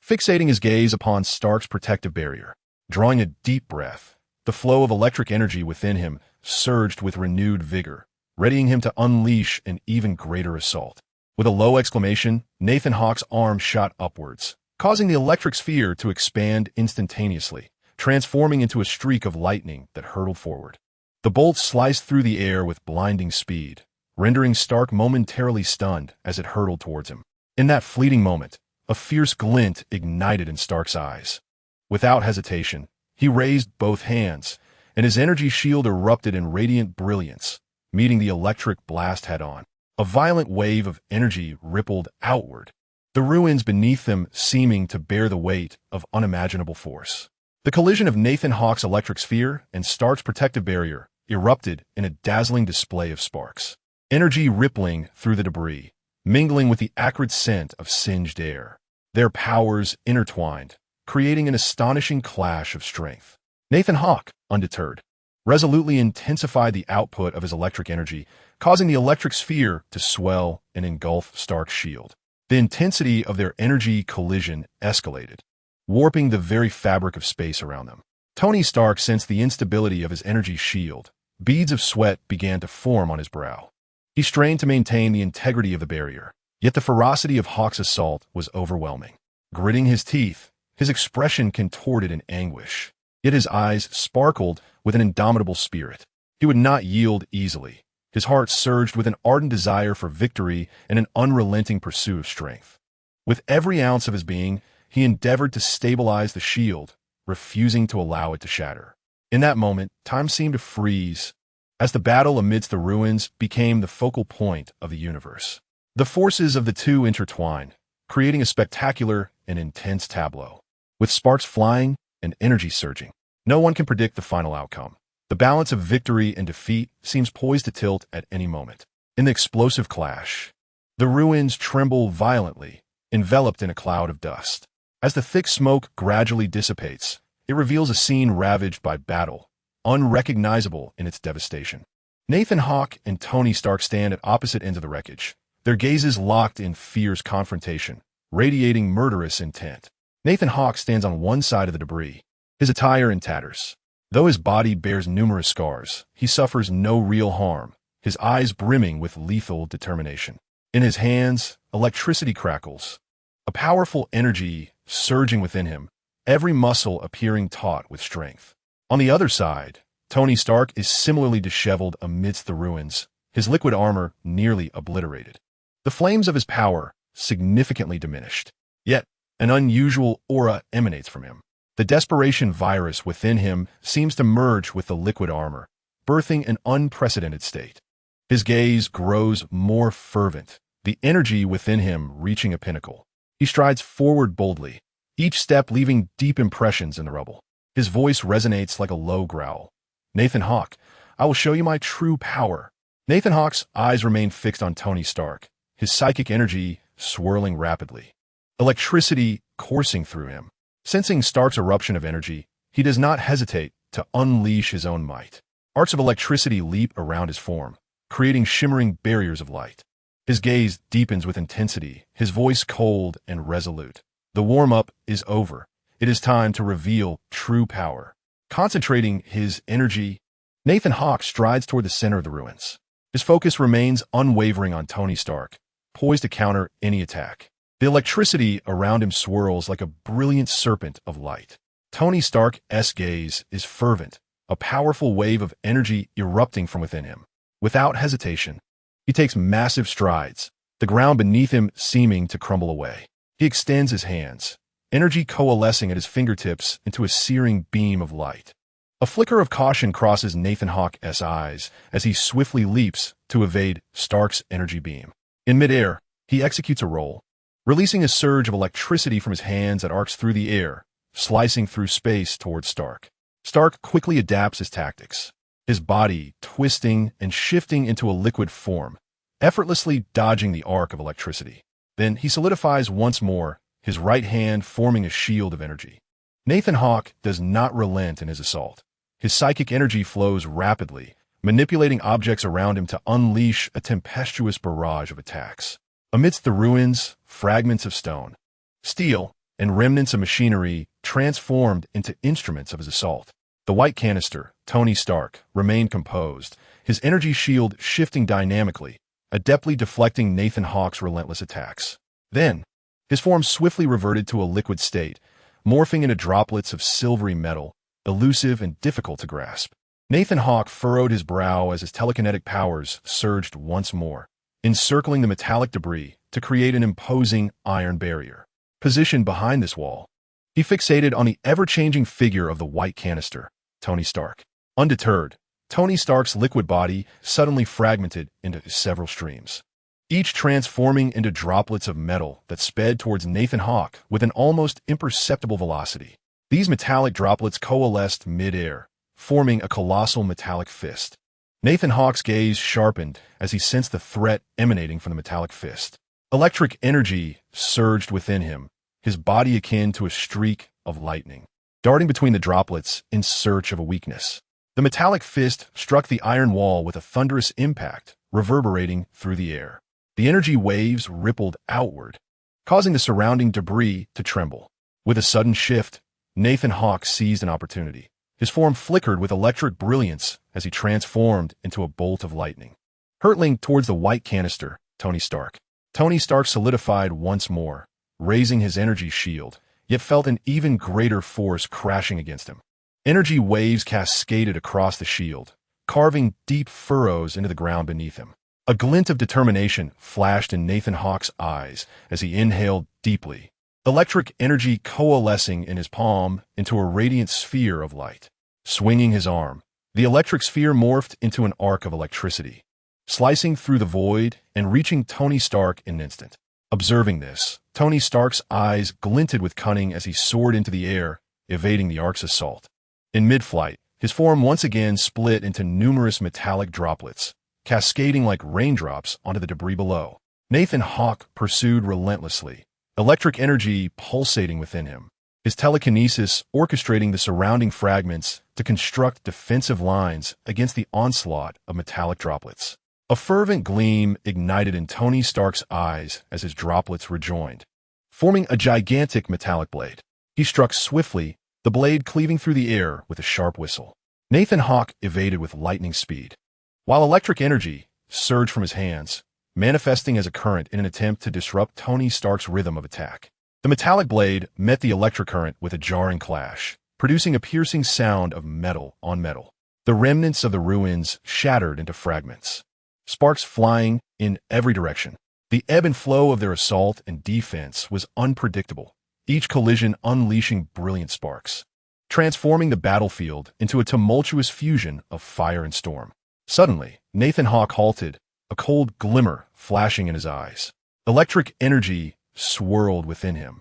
Fixating his gaze upon Stark's protective barrier, drawing a deep breath, the flow of electric energy within him surged with renewed vigor, readying him to unleash an even greater assault. With a low exclamation, Nathan Hawke's arm shot upwards, causing the electric sphere to expand instantaneously, transforming into a streak of lightning that hurtled forward. The bolt sliced through the air with blinding speed, rendering Stark momentarily stunned as it hurtled towards him. In that fleeting moment, a fierce glint ignited in Stark's eyes. Without hesitation, he raised both hands, and his energy shield erupted in radiant brilliance, meeting the electric blast head-on. A violent wave of energy rippled outward, the ruins beneath them seeming to bear the weight of unimaginable force. The collision of Nathan Hawke's electric sphere and Stark's protective barrier erupted in a dazzling display of sparks, energy rippling through the debris, mingling with the acrid scent of singed air. Their powers intertwined, creating an astonishing clash of strength. Nathan Hawke, undeterred, resolutely intensified the output of his electric energy, causing the electric sphere to swell and engulf Stark's shield. The intensity of their energy collision escalated, warping the very fabric of space around them. Tony Stark sensed the instability of his energy shield. Beads of sweat began to form on his brow. He strained to maintain the integrity of the barrier, yet the ferocity of Hawke's assault was overwhelming. Gritting his teeth, his expression contorted in anguish, yet his eyes sparkled with an indomitable spirit. He would not yield easily. His heart surged with an ardent desire for victory and an unrelenting pursuit of strength. With every ounce of his being, he endeavored to stabilize the shield, refusing to allow it to shatter. In that moment, time seemed to freeze, as the battle amidst the ruins became the focal point of the universe. The forces of the two intertwined, creating a spectacular and intense tableau. With sparks flying and energy surging, no one can predict the final outcome. The balance of victory and defeat seems poised to tilt at any moment. In the explosive clash, the ruins tremble violently, enveloped in a cloud of dust. As the thick smoke gradually dissipates, it reveals a scene ravaged by battle, unrecognizable in its devastation. Nathan Hawke and Tony Stark stand at opposite ends of the wreckage, their gazes locked in fierce confrontation, radiating murderous intent. Nathan Hawke stands on one side of the debris, his attire in tatters. Though his body bears numerous scars, he suffers no real harm, his eyes brimming with lethal determination. In his hands, electricity crackles, a powerful energy surging within him, every muscle appearing taut with strength. On the other side, Tony Stark is similarly disheveled amidst the ruins, his liquid armor nearly obliterated. The flames of his power significantly diminished, yet an unusual aura emanates from him. The desperation virus within him seems to merge with the liquid armor, birthing an unprecedented state. His gaze grows more fervent, the energy within him reaching a pinnacle. He strides forward boldly, each step leaving deep impressions in the rubble. His voice resonates like a low growl. "Nathan Hawke, I will show you my true power." Nathan Hawke's eyes remain fixed on Tony Stark, his psychic energy swirling rapidly, electricity coursing through him. Sensing Stark's eruption of energy, he does not hesitate to unleash his own might. Arcs of electricity leap around his form, creating shimmering barriers of light. His gaze deepens with intensity, his voice cold and resolute. The warm-up is over. It is time to reveal true power. Concentrating his energy, Nathan Hawke strides toward the center of the ruins. His focus remains unwavering on Tony Stark, poised to counter any attack. The electricity around him swirls like a brilliant serpent of light. Tony Stark's gaze is fervent, a powerful wave of energy erupting from within him. Without hesitation, he takes massive strides, the ground beneath him seeming to crumble away. He extends his hands, energy coalescing at his fingertips into a searing beam of light. A flicker of caution crosses Nathan Hawke's eyes as he swiftly leaps to evade Stark's energy beam. In midair, he executes a roll, releasing a surge of electricity from his hands that arcs through the air, slicing through space towards Stark. Stark quickly adapts his tactics, his body twisting and shifting into a liquid form, effortlessly dodging the arc of electricity. Then he solidifies once more, his right hand forming a shield of energy. Nathan Hawke does not relent in his assault. His psychic energy flows rapidly, manipulating objects around him to unleash a tempestuous barrage of attacks. Amidst the ruins, fragments of stone, steel, and remnants of machinery transformed into instruments of his assault. The white canister, Tony Stark, remained composed, his energy shield shifting dynamically, adeptly deflecting Nathan Hawke's relentless attacks. Then, his form swiftly reverted to a liquid state, morphing into droplets of silvery metal, elusive and difficult to grasp. Nathan Hawke furrowed his brow as his telekinetic powers surged once more, encircling the metallic debris to create an imposing iron barrier. Positioned behind this wall, he fixated on the ever-changing figure of the white canister, Tony Stark. Undeterred, Tony Stark's liquid body suddenly fragmented into several streams, each transforming into droplets of metal that sped towards Nathan Hawke with an almost imperceptible velocity. These metallic droplets coalesced mid-air, forming a colossal metallic fist. Nathan Hawke's gaze sharpened as he sensed the threat emanating from the metallic fist. Electric energy surged within him, his body akin to a streak of lightning, darting between the droplets in search of a weakness. The metallic fist struck the iron wall with a thunderous impact, reverberating through the air. The energy waves rippled outward, causing the surrounding debris to tremble. With a sudden shift, Nathan Hawke seized an opportunity. His form flickered with electric brilliance as he transformed into a bolt of lightning. Hurtling towards the white canister, Tony Stark solidified once more, raising his energy shield, yet felt an even greater force crashing against him. Energy waves cascaded across the shield, carving deep furrows into the ground beneath him. A glint of determination flashed in Nathan Hawke's eyes as he inhaled deeply, electric energy coalescing in his palm into a radiant sphere of light. Swinging his arm, the electric sphere morphed into an arc of electricity, slicing through the void and reaching Tony Stark in an instant. Observing this, Tony Stark's eyes glinted with cunning as he soared into the air, evading the arc's assault. In mid-flight, his form once again split into numerous metallic droplets, cascading like raindrops onto the debris below. Nathan Hawke pursued relentlessly, electric energy pulsating within him, his telekinesis orchestrating the surrounding fragments to construct defensive lines against the onslaught of metallic droplets. A fervent gleam ignited in Tony Stark's eyes as his droplets rejoined, forming a gigantic metallic blade. He struck swiftly, the blade cleaving through the air with a sharp whistle. Nathan Hawke evaded with lightning speed, while electric energy surged from his hands, manifesting as a current in an attempt to disrupt Tony Stark's rhythm of attack. The metallic blade met the electric current with a jarring clash, producing a piercing sound of metal on metal. The remnants of the ruins shattered into fragments, sparks flying in every direction. The ebb and flow of their assault and defense was unpredictable, each collision unleashing brilliant sparks, transforming the battlefield into a tumultuous fusion of fire and storm. Suddenly, Nathan Hawke halted, a cold glimmer flashing in his eyes. Electric energy swirled within him,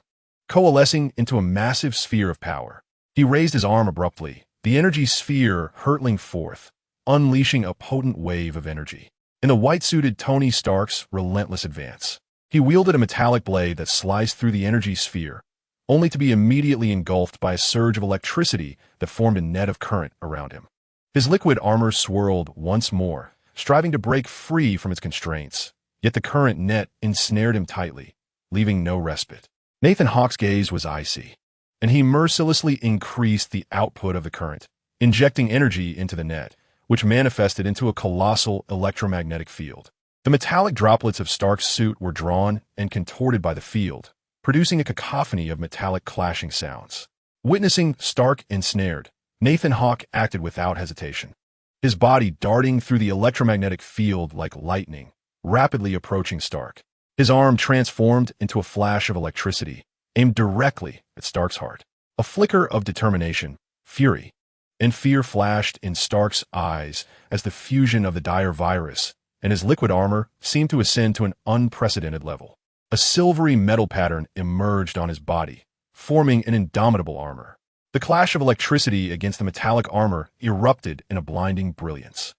coalescing into a massive sphere of power. He raised his arm abruptly, the energy sphere hurtling forth, unleashing a potent wave of energy. In the white-suited Tony Stark's relentless advance, he wielded a metallic blade that sliced through the energy sphere, only to be immediately engulfed by a surge of electricity that formed a net of current around him. His liquid armor swirled once more, striving to break free from its constraints, yet the current net ensnared him tightly, leaving no respite. Nathan Hawke's gaze was icy, and he mercilessly increased the output of the current, injecting energy into the net, which manifested into a colossal electromagnetic field. The metallic droplets of Stark's suit were drawn and contorted by the field, producing a cacophony of metallic clashing sounds. Witnessing Stark ensnared, Nathan Hawke acted without hesitation, his body darting through the electromagnetic field like lightning, rapidly approaching Stark. His arm transformed into a flash of electricity, aimed directly at Stark's heart. A flicker of determination, fury, and fear flashed in Stark's eyes as the fusion of the dire virus and his liquid armor seemed to ascend to an unprecedented level. A silvery metal pattern emerged on his body, forming an indomitable armor. The clash of electricity against the metallic armor erupted in a blinding brilliance.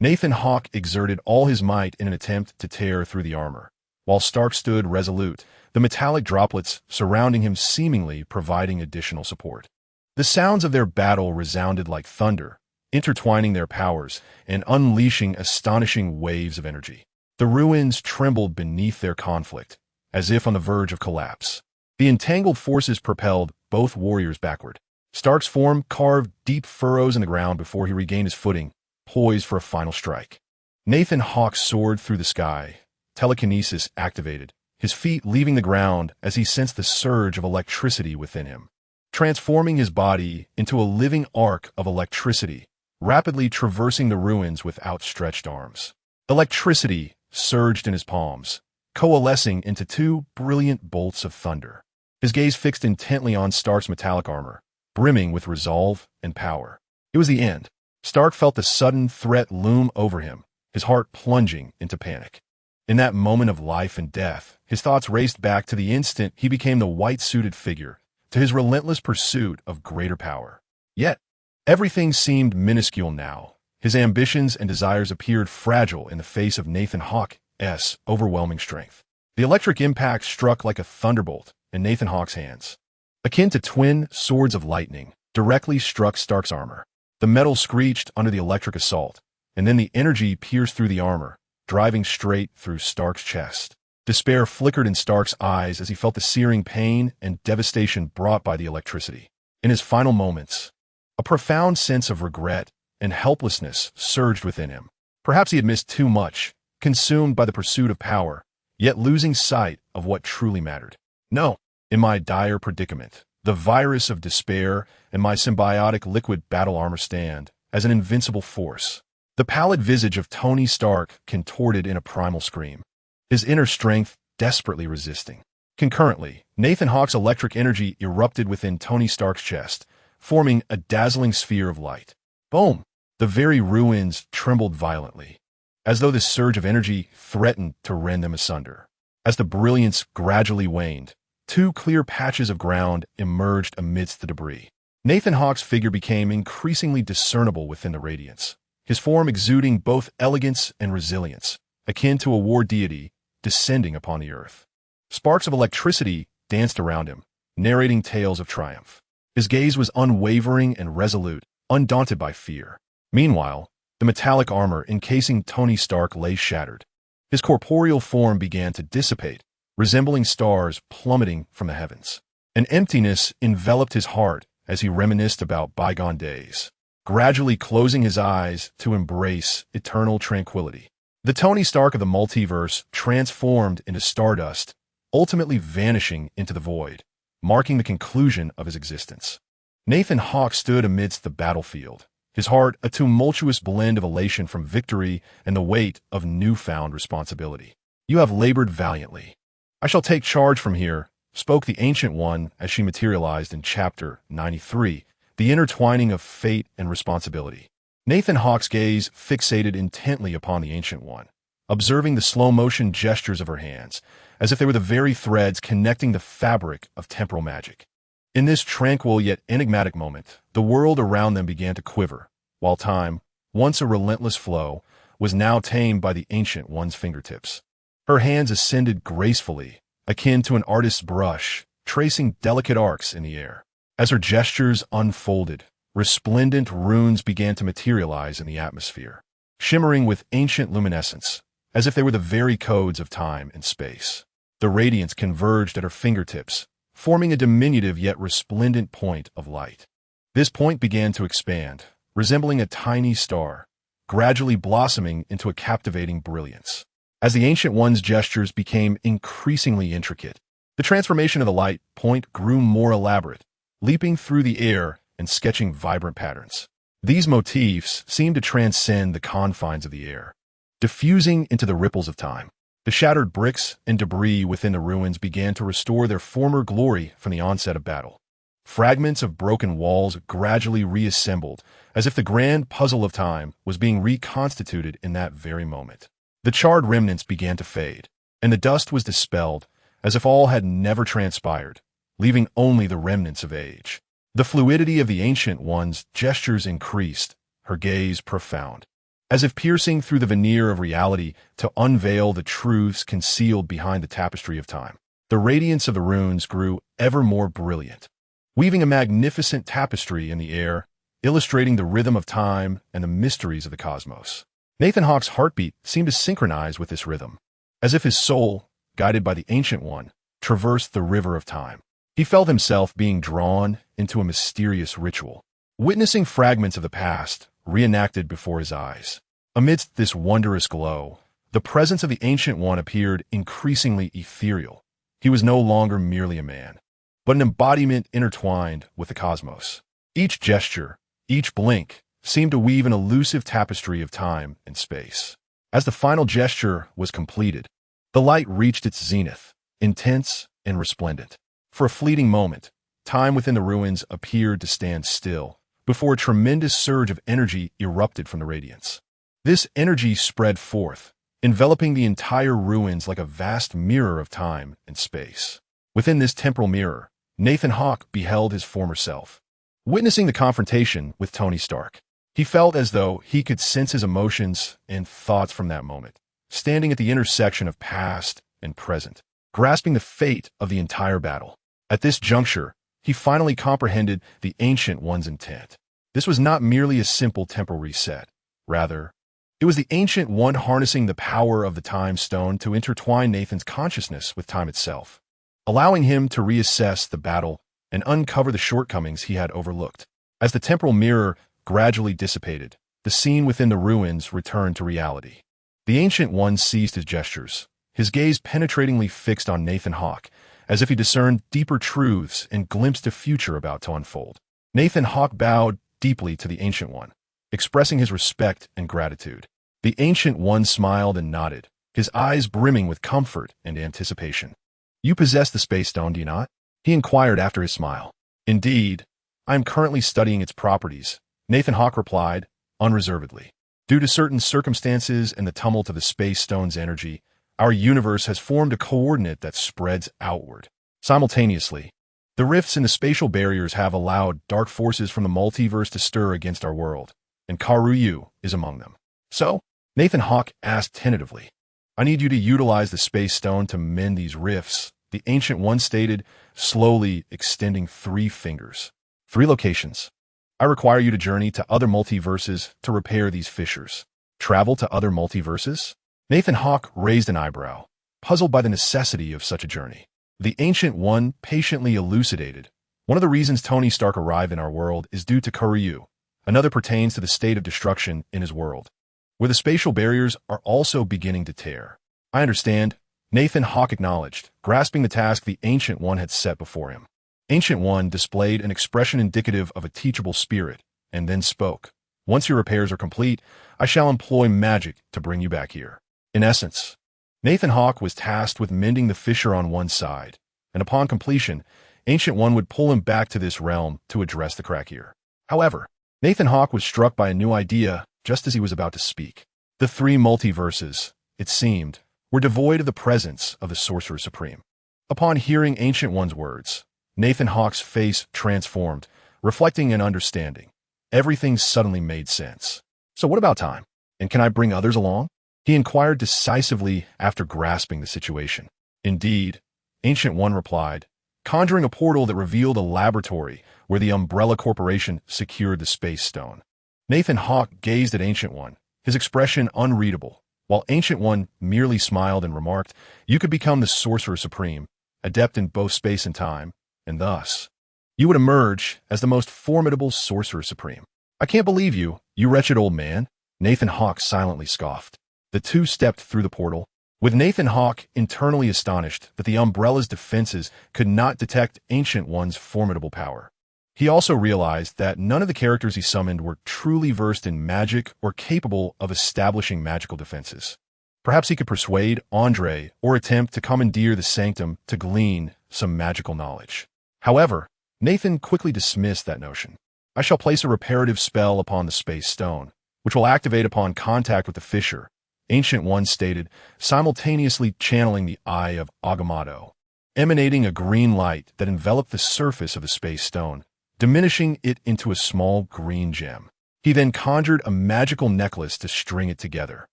Nathan Hawke exerted all his might in an attempt to tear through the armor, while Stark stood resolute, the metallic droplets surrounding him seemingly providing additional support. The sounds of their battle resounded like thunder, intertwining their powers and unleashing astonishing waves of energy. The ruins trembled beneath their conflict, as if on the verge of collapse. The entangled forces propelled both warriors backward. Stark's form carved deep furrows in the ground before he regained his footing, poised for a final strike. Nathan Hawke soared through the sky, telekinesis activated, his feet leaving the ground as he sensed the surge of electricity within him, transforming his body into a living arc of electricity, rapidly traversing the ruins with outstretched arms. Electricity surged in his palms, coalescing into two brilliant bolts of thunder. His gaze fixed intently on Stark's metallic armor, brimming with resolve and power. It was the end. Stark felt the sudden threat loom over him, his heart plunging into panic. In that moment of life and death, his thoughts raced back to the instant he became the white-suited figure, to his relentless pursuit of greater power. Yet, everything seemed minuscule now. His ambitions and desires appeared fragile in the face of Nathan Hawke's overwhelming strength. The electric impact struck like a thunderbolt in Nathan Hawke's hands. Akin to twin swords of lightning, directly struck Stark's armor. The metal screeched under the electric assault, and then the energy pierced through the armor, driving straight through Stark's chest. Despair flickered in Stark's eyes as he felt the searing pain and devastation brought by the electricity. In his final moments, a profound sense of regret and helplessness surged within him. Perhaps he had missed too much, consumed by the pursuit of power, yet losing sight of what truly mattered. No, in my dire predicament, the virus of despair and my symbiotic liquid battle armor stand as an invincible force. The pallid visage of Tony Stark contorted in a primal scream, his inner strength desperately resisting. Concurrently, Nathan Hawke's electric energy erupted within Tony Stark's chest, forming a dazzling sphere of light. Boom! The very ruins trembled violently, as though this surge of energy threatened to rend them asunder. As the brilliance gradually waned, two clear patches of ground emerged amidst the debris. Nathan Hawke's figure became increasingly discernible within the radiance, his form exuding both elegance and resilience, akin to a war deity descending upon the earth. Sparks of electricity danced around him, narrating tales of triumph. His gaze was unwavering and resolute, undaunted by fear. Meanwhile, the metallic armor encasing Tony Stark lay shattered. His corporeal form began to dissipate, resembling stars plummeting from the heavens. An emptiness enveloped his heart as he reminisced about bygone days, gradually closing his eyes to embrace eternal tranquility. The Tony Stark of the multiverse transformed into stardust, ultimately vanishing into the void, marking the conclusion of his existence. Nathan Hawke stood amidst the battlefield, his heart a tumultuous blend of elation from victory and the weight of newfound responsibility. "You have labored valiantly. I shall take charge from here," spoke the Ancient One as she materialized in Chapter 93, the intertwining of fate and responsibility. Nathan Hawke's gaze fixated intently upon the Ancient One, observing the slow-motion gestures of her hands, as if they were the very threads connecting the fabric of temporal magic. In this tranquil yet enigmatic moment, the world around them began to quiver, while time, once a relentless flow, was now tamed by the Ancient One's fingertips. Her hands ascended gracefully, akin to an artist's brush, tracing delicate arcs in the air. As her gestures unfolded, resplendent runes began to materialize in the atmosphere, shimmering with ancient luminescence, as if they were the very codes of time and space. The radiance converged at her fingertips, forming a diminutive yet resplendent point of light. This point began to expand, resembling a tiny star, gradually blossoming into a captivating brilliance. As the Ancient One's gestures became increasingly intricate, the transformation of the light point grew more elaborate, leaping through the air and sketching vibrant patterns. These motifs seemed to transcend the confines of the air, diffusing into the ripples of time. The shattered bricks and debris within the ruins began to restore their former glory from the onset of battle. Fragments of broken walls gradually reassembled, as if the grand puzzle of time was being reconstituted in that very moment. The charred remnants began to fade, and the dust was dispelled, as if all had never transpired, leaving only the remnants of age. The fluidity of the Ancient One's gestures increased, her gaze profound. as if piercing through the veneer of reality to unveil the truths concealed behind the tapestry of time. The radiance of the runes grew ever more brilliant, weaving a magnificent tapestry in the air, illustrating the rhythm of time and the mysteries of the cosmos. Nathan Hawke's heartbeat seemed to synchronize with this rhythm, as if his soul, guided by the Ancient One, traversed the river of time. He felt himself being drawn into a mysterious ritual, witnessing fragments of the past reenacted before his eyes. Amidst this wondrous glow, the presence of the Ancient One appeared increasingly ethereal. He was no longer merely a man, but an embodiment intertwined with the cosmos. Each gesture, each blink, seemed to weave an elusive tapestry of time and space. As the final gesture was completed, the light reached its zenith, intense and resplendent. For a fleeting moment, time within the ruins appeared to stand still, before a tremendous surge of energy erupted from the radiance. This energy spread forth, enveloping the entire ruins like a vast mirror of time and space. Within this temporal mirror, Nathan Hawke beheld his former self. Witnessing the confrontation with Tony Stark, he felt as though he could sense his emotions and thoughts from that moment, standing at the intersection of past and present, grasping the fate of the entire battle. At this juncture, he finally comprehended the Ancient One's intent. This was not merely a simple temporal reset. Rather, it was the Ancient One harnessing the power of the Time Stone to intertwine Nathan's consciousness with time itself, allowing him to reassess the battle and uncover the shortcomings he had overlooked. As the temporal mirror gradually dissipated, the scene within the ruins returned to reality. The Ancient One ceased his gestures, his gaze penetratingly fixed on Nathan Hawke, as if he discerned deeper truths and glimpsed a future about to unfold. Nathan Hawke bowed deeply to the Ancient One, expressing his respect and gratitude. The Ancient One smiled and nodded, his eyes brimming with comfort and anticipation. "You possess the Space Stone, do you not?" he inquired after his smile. "Indeed, I am currently studying its properties," Nathan Hawke replied, unreservedly. "Due to certain circumstances and the tumult of the Space Stone's energy, our universe has formed a coordinate that spreads outward. Simultaneously, the rifts in the spatial barriers have allowed dark forces from the multiverse to stir against our world, and Karuyu is among them." "So?" Nathan Hawke asked tentatively. "I need you to utilize the Space Stone to mend these rifts," the Ancient One stated, slowly extending 3 fingers. "3 locations. I require you to journey to other multiverses to repair these fissures." "Travel to other multiverses?" Nathan Hawke raised an eyebrow, puzzled by the necessity of such a journey. The Ancient One patiently elucidated. "One of the reasons Tony Stark arrived in our world is due to Karuyu. Another pertains to the state of destruction in his world, where the spatial barriers are also beginning to tear." "I understand," Nathan Hawke acknowledged, grasping the task the Ancient One had set before him. Ancient One displayed an expression indicative of a teachable spirit, and then spoke. "Once your repairs are complete, I shall employ magic to bring you back here." In essence, Nathan Hawke was tasked with mending the fissure on one side, and upon completion, Ancient One would pull him back to this realm to address the crack here. However, Nathan Hawke was struck by a new idea just as he was about to speak. The 3 multiverses, it seemed, were devoid of the presence of the Sorcerer Supreme. Upon hearing Ancient One's words, Nathan Hawke's face transformed, reflecting an understanding. Everything suddenly made sense. "So what about time? And can I bring others along?" he inquired decisively after grasping the situation. "Indeed," Ancient One replied, conjuring a portal that revealed a laboratory where the Umbrella Corporation secured the Space Stone. Nathan Hawke gazed at Ancient One, his expression unreadable, while Ancient One merely smiled and remarked, "You could become the Sorcerer Supreme, adept in both space and time, and thus, you would emerge as the most formidable Sorcerer Supreme." "I can't believe you, you wretched old man," Nathan Hawke silently scoffed. The 2 stepped through the portal, with Nathan Hawke internally astonished that the Umbrella's defenses could not detect Ancient One's formidable power. He also realized that none of the characters he summoned were truly versed in magic or capable of establishing magical defenses. Perhaps he could persuade Andre or attempt to commandeer the sanctum to glean some magical knowledge. However, Nathan quickly dismissed that notion. "I shall place a reparative spell upon the Space Stone, which will activate upon contact with the fissure," Ancient One stated, simultaneously channeling the Eye of Agamotto, emanating a green light that enveloped the surface of the Space Stone, diminishing it into a small green gem. He then conjured a magical necklace to string it together,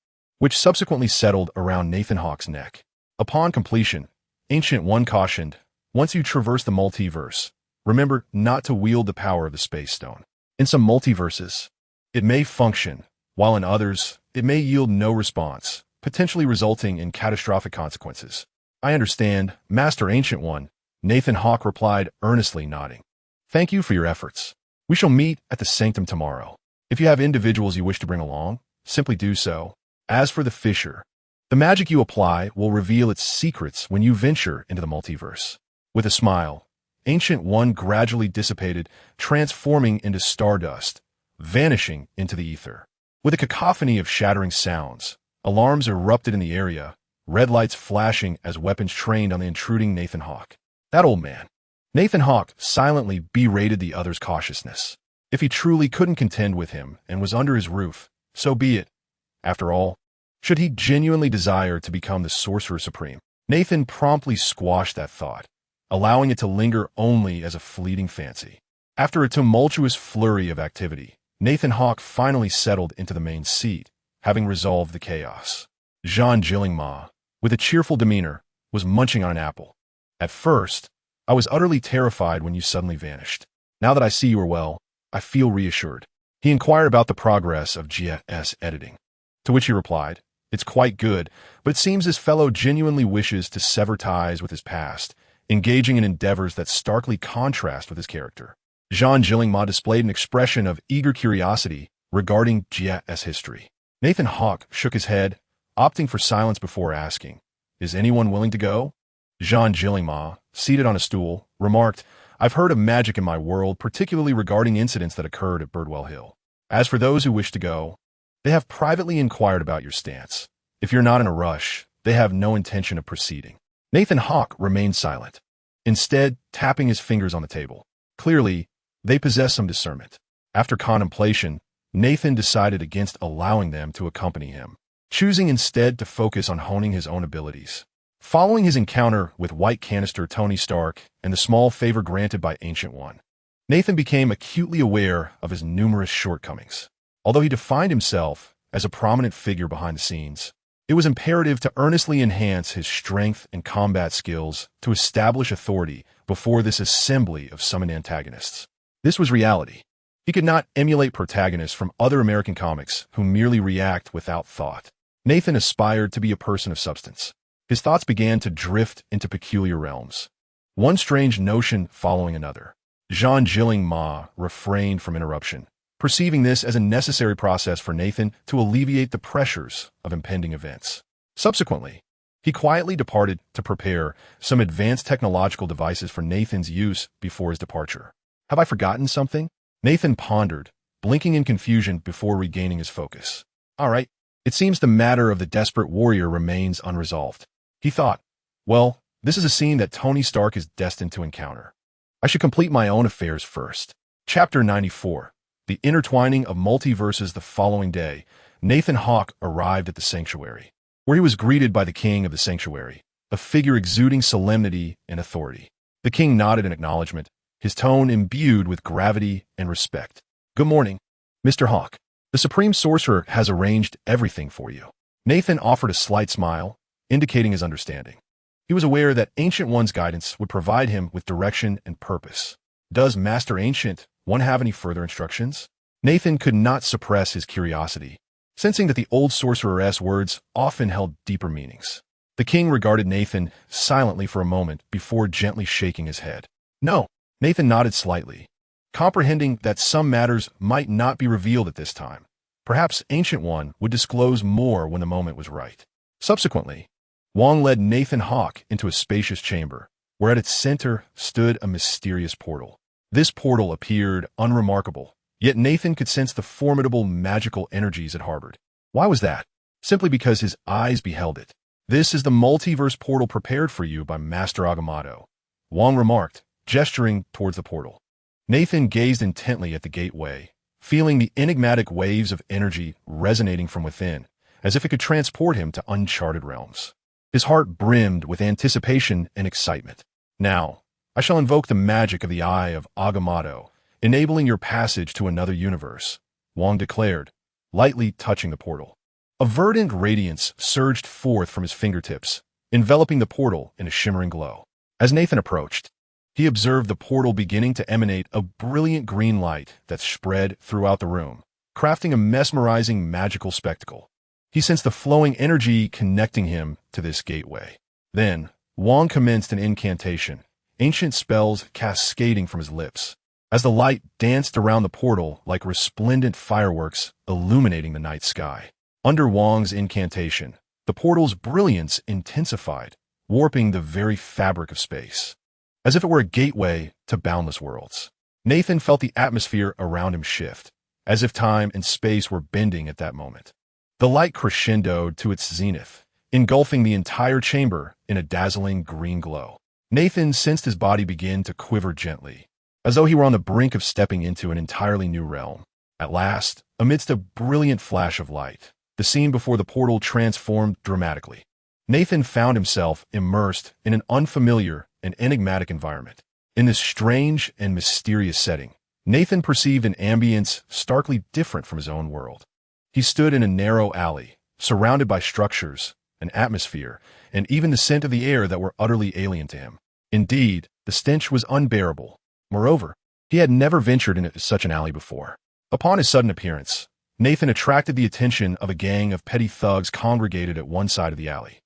which subsequently settled around Nathan Hawke's neck. Upon completion, Ancient One cautioned, once you traverse the multiverse, remember not to wield the power of the Space Stone. In some multiverses, it may function, while in others, it may yield no response, potentially resulting in catastrophic consequences. I understand, Master Ancient One, Nathan Hawke replied, earnestly nodding. Thank you for your efforts. We shall meet at the sanctum tomorrow. If you have individuals you wish to bring along, simply do so. As for the fissure, the magic you apply will reveal its secrets when you venture into the multiverse. With a smile, Ancient One gradually dissipated, transforming into stardust, vanishing into the ether. With a cacophony of shattering sounds, alarms erupted in the area, red lights flashing as weapons trained on the intruding Nathan Hawke. That old man. Nathan Hawke silently berated the other's cautiousness. If he truly couldn't contend with him and was under his roof, so be it. After all, should he genuinely desire to become the Sorcerer Supreme? Nathan promptly squashed that thought, allowing it to linger only as a fleeting fancy. After a tumultuous flurry of activity, Nathan Hawke finally settled into the main seat, having resolved the chaos. Jean Gillingma, with a cheerful demeanor, was munching on an apple. At first, I was utterly terrified when you suddenly vanished. Now that I see you are well, I feel reassured. He inquired about the progress of GS editing, to which he replied, it's quite good, but it seems his fellow genuinely wishes to sever ties with his past, engaging in endeavors that starkly contrast with his character. Jean Gillingma displayed an expression of eager curiosity regarding GS history. Nathan Hawke shook his head, opting for silence before asking, is anyone willing to go? Jean Gillingma, seated on a stool, remarked, I've heard of magic in my world, particularly regarding incidents that occurred at Birdwell Hill. As for those who wish to go, they have privately inquired about your stance. If you're not in a rush, they have no intention of proceeding. Nathan Hawke remained silent, instead tapping his fingers on the table. Clearly, they possessed some discernment. After contemplation, Nathan decided against allowing them to accompany him, choosing instead to focus on honing his own abilities. Following his encounter with White Canister Tony Stark and the small favor granted by Ancient One, Nathan became acutely aware of his numerous shortcomings. Although he defined himself as a prominent figure behind the scenes, it was imperative to earnestly enhance his strength and combat skills to establish authority before this assembly of summoned antagonists. This was reality. He could not emulate protagonists from other American comics who merely react without thought. Nathan aspired to be a person of substance. His thoughts began to drift into peculiar realms, one strange notion following another. Jean Gillingma refrained from interruption, perceiving this as a necessary process for Nathan to alleviate the pressures of impending events. Subsequently, he quietly departed to prepare some advanced technological devices for Nathan's use before his departure. Have I forgotten something? Nathan pondered, blinking in confusion before regaining his focus. All right, it seems the matter of the desperate warrior remains unresolved. He thought, well, this is a scene that Tony Stark is destined to encounter. I should complete my own affairs first. Chapter 94. The intertwining of multiverses. The following day, Nathan Hawke arrived at the sanctuary, where he was greeted by the king of the sanctuary, a figure exuding solemnity and authority. The king nodded in acknowledgement, his tone imbued with gravity and respect. Good morning, Mr. Hawke. The Supreme Sorcerer has arranged everything for you. Nathan offered a slight smile, indicating his understanding. He was aware that Ancient One's guidance would provide him with direction and purpose. Does Master Ancient One have any further instructions? Nathan could not suppress his curiosity, sensing that the old sorceress' words often held deeper meanings. The king regarded Nathan silently for a moment before gently shaking his head. No. Nathan nodded slightly, comprehending that some matters might not be revealed at this time. Perhaps Ancient One would disclose more when the moment was right. Subsequently, Wong led Nathan Hawke into a spacious chamber, where at its center stood a mysterious portal. This portal appeared unremarkable, yet Nathan could sense the formidable magical energies it harbored. Why was that? Simply because his eyes beheld it. This is the multiverse portal prepared for you by Master Agamotto, Wong remarked, gesturing towards the portal. Nathan gazed intently at the gateway, feeling the enigmatic waves of energy resonating from within, as if it could transport him to uncharted realms. His heart brimmed with anticipation and excitement. Now, I shall invoke the magic of the Eye of Agamotto, enabling your passage to another universe, Wong declared, lightly touching the portal. A verdant radiance surged forth from his fingertips, enveloping the portal in a shimmering glow. As Nathan approached, he observed the portal beginning to emanate a brilliant green light that spread throughout the room, crafting a mesmerizing magical spectacle. He sensed the flowing energy connecting him to this gateway. Then, Wong commenced an incantation, ancient spells cascading from his lips, as the light danced around the portal like resplendent fireworks illuminating the night sky. Under Wong's incantation, the portal's brilliance intensified, warping the very fabric of space, as if it were a gateway to boundless worlds. Nathan felt the atmosphere around him shift, as if time and space were bending at that moment. The light crescendoed to its zenith, engulfing the entire chamber in a dazzling green glow. Nathan sensed his body begin to quiver gently, as though he were on the brink of stepping into an entirely new realm. At last, amidst a brilliant flash of light, the scene before the portal transformed dramatically. Nathan found himself immersed in an unfamiliar and enigmatic environment. In this strange and mysterious setting, Nathan perceived an ambience starkly different from his own world. He stood in a narrow alley, surrounded by structures, an atmosphere, and even the scent of the air that were utterly alien to him. Indeed, the stench was unbearable. Moreover, he had never ventured into such an alley before. Upon his sudden appearance, Nathan attracted the attention of a gang of petty thugs congregated at one side of the alley.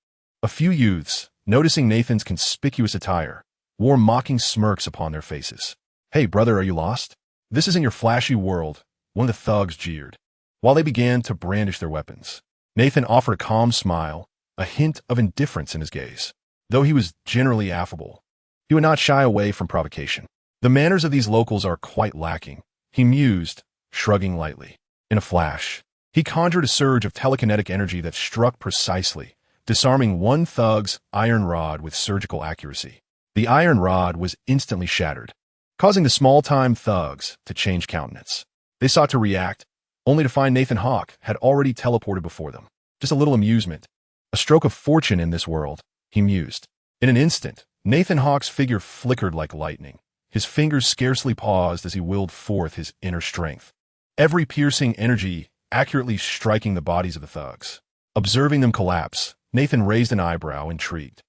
A few youths, noticing Nathan's conspicuous attire, wore mocking smirks upon their faces. "Hey, brother, are you lost? This isn't your flashy world," one of the thugs jeered, while they began to brandish their weapons. Nathan offered a calm smile, a hint of indifference in his gaze. Though he was generally affable, he would not shy away from provocation. "The manners of these locals are quite lacking," he mused, shrugging lightly. In a flash, he conjured a surge of telekinetic energy that struck precisely, disarming one thug's iron rod with surgical accuracy. The iron rod was instantly shattered, causing the small-time thugs to change countenance. They sought to react, only to find Nathan Hawke had already teleported before them. Just a little amusement. A stroke of fortune in this world, he mused. In an instant, Nathan Hawke's figure flickered like lightning. His fingers scarcely paused as he willed forth his inner strength, every piercing energy accurately striking the bodies of the thugs. Observing them collapse, Nathan raised an eyebrow, intrigued.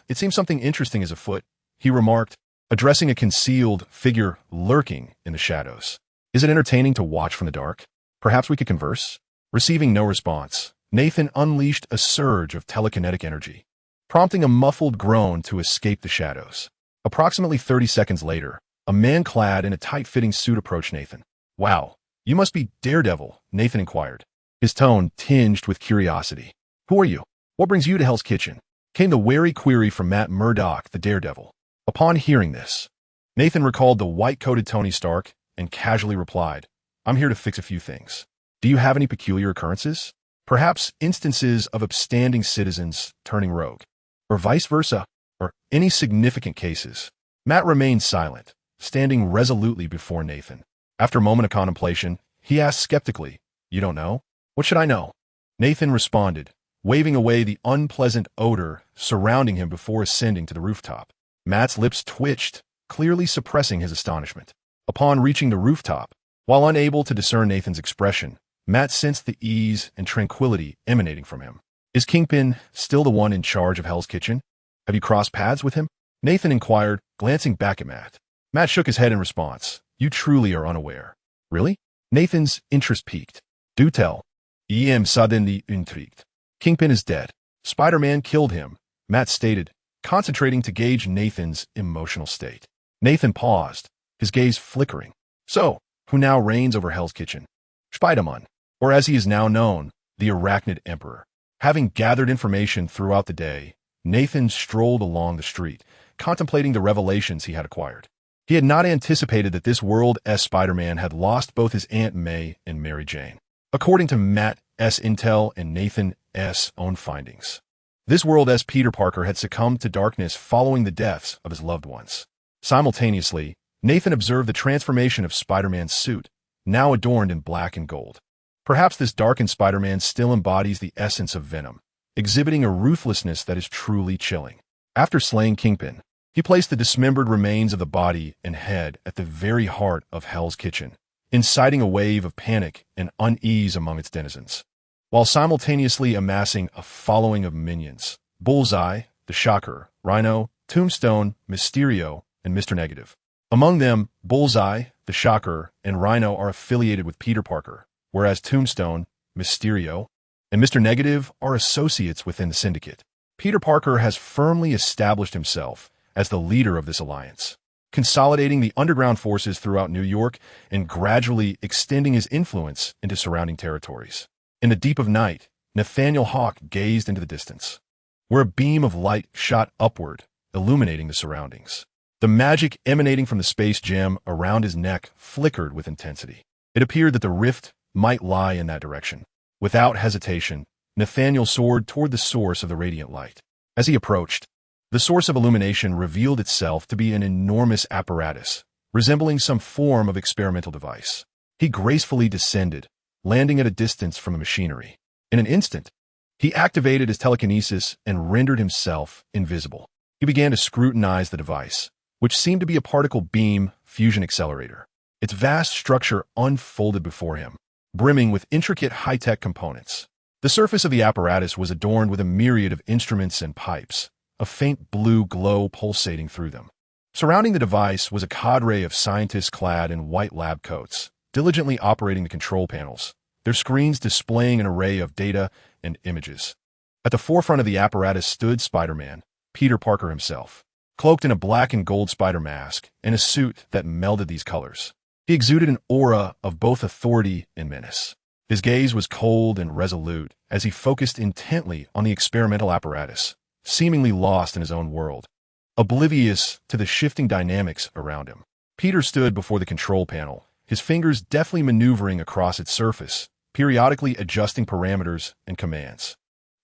It seems something interesting is afoot," he remarked, addressing a concealed figure lurking in the shadows. "Is it entertaining to watch from the dark? Perhaps we could converse?" Receiving no response, Nathan unleashed a surge of telekinetic energy, prompting a muffled groan to escape the shadows. Approximately 30 seconds later, a man clad in a tight-fitting suit approached Nathan. "Wow, you must be Daredevil," Nathan inquired, his tone tinged with curiosity. "Who are you? What brings you to Hell's Kitchen?" came the wary query from Matt Murdock, the Daredevil. Upon hearing this, Nathan recalled the white-coated Tony Stark and casually replied, "I'm here to fix a few things. Do you have any peculiar occurrences? Perhaps instances of upstanding citizens turning rogue, or vice versa, or any significant cases?" Matt remained silent, standing resolutely before Nathan. After a moment of contemplation, he asked skeptically, "You don't know? What should I know?" Nathan responded, waving away the unpleasant odor surrounding him before ascending to the rooftop. Matt's lips twitched, clearly suppressing his astonishment. Upon reaching the rooftop, while unable to discern Nathan's expression, Matt sensed the ease and tranquility emanating from him. "Is Kingpin still the one in charge of Hell's Kitchen? Have you crossed paths with him?" Nathan inquired, glancing back at Matt. Matt shook his head in response. "You truly are unaware." "Really?" Nathan's interest piqued. "Do tell." "I am suddenly intrigued. Kingpin is dead. Spider-Man killed him," Matt stated, concentrating to gauge Nathan's emotional state. Nathan paused, his gaze flickering. "So, who now reigns over Hell's Kitchen?" "Spider-Man, or as he is now known, the Arachnid Emperor." Having gathered information throughout the day, Nathan strolled along the street, contemplating the revelations he had acquired. He had not anticipated that this world-S Spider-Man had lost both his Aunt May and Mary Jane. According to Matt S. Intel and Nathan S. own findings, this world-S Peter Parker had succumbed to darkness following the deaths of his loved ones. Simultaneously, Nathan observed the transformation of Spider-Man's suit, now adorned in black and gold. Perhaps this darkened Spider-Man still embodies the essence of Venom, exhibiting a ruthlessness that is truly chilling. After slaying Kingpin, he placed the dismembered remains of the body and head at the very heart of Hell's Kitchen, inciting a wave of panic and unease among its denizens, while simultaneously amassing a following of minions: Bullseye, the Shocker, Rhino, Tombstone, Mysterio, and Mr. Negative. Among them, Bullseye, the Shocker, and Rhino are affiliated with Peter Parker, whereas Tombstone, Mysterio, and Mr. Negative are associates within the Syndicate. Peter Parker has firmly established himself as the leader of this alliance, consolidating the underground forces throughout New York and gradually extending his influence into surrounding territories. In the deep of night, Nathaniel Hawke gazed into the distance, where a beam of light shot upward, illuminating the surroundings. The magic emanating from the space gem around his neck flickered with intensity. It appeared that the rift might lie in that direction. Without hesitation, Nathaniel soared toward the source of the radiant light. As he approached, the source of illumination revealed itself to be an enormous apparatus, resembling some form of experimental device. He gracefully descended, landing at a distance from the machinery. In an instant, he activated his telekinesis and rendered himself invisible. He began to scrutinize the device, which seemed to be a particle beam fusion accelerator. Its vast structure unfolded before him, brimming with intricate high-tech components. The surface of the apparatus was adorned with a myriad of instruments and pipes, a faint blue glow pulsating through them. Surrounding the device was a cadre of scientists clad in white lab coats, diligently operating the control panels, their screens displaying an array of data and images. At the forefront of the apparatus stood Spider-Man, Peter Parker himself, cloaked in a black and gold spider mask and a suit that melded these colors. He exuded an aura of both authority and menace. His gaze was cold and resolute as he focused intently on the experimental apparatus, seemingly lost in his own world, oblivious to the shifting dynamics around him. Peter stood before the control panel, his fingers deftly maneuvering across its surface, periodically adjusting parameters and commands.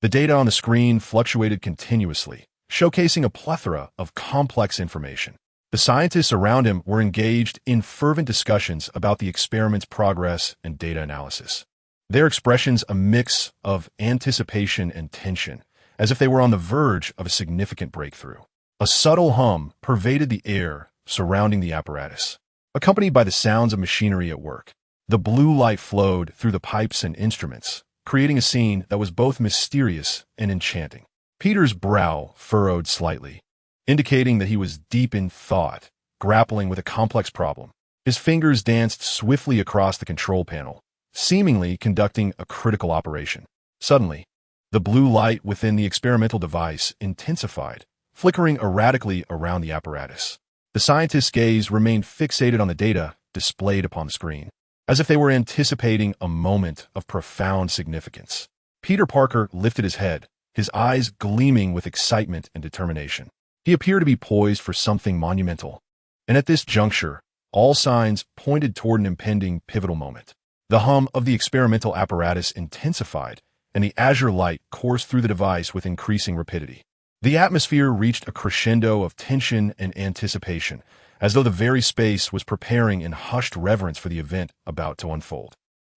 The data on the screen fluctuated continuously, showcasing a plethora of complex information. The scientists around him were engaged in fervent discussions about the experiment's progress and data analysis, their expressions a mix of anticipation and tension, as if they were on the verge of a significant breakthrough. A subtle hum pervaded the air surrounding the apparatus, accompanied by the sounds of machinery at work. The blue light flowed through the pipes and instruments, creating a scene that was both mysterious and enchanting. Peter's brow furrowed slightly, indicating that he was deep in thought, grappling with a complex problem. His fingers danced swiftly across the control panel, seemingly conducting a critical operation. Suddenly, the blue light within the experimental device intensified, flickering erratically around the apparatus. The scientist's gaze remained fixated on the data displayed upon the screen, as if they were anticipating a moment of profound significance. Peter Parker lifted his head, his eyes gleaming with excitement and determination. He appeared to be poised for something monumental, and at this juncture, all signs pointed toward an impending pivotal moment. The hum of the experimental apparatus intensified, and the azure light coursed through the device with increasing rapidity. The atmosphere reached a crescendo of tension and anticipation, as though the very space was preparing in hushed reverence for the event about to unfold.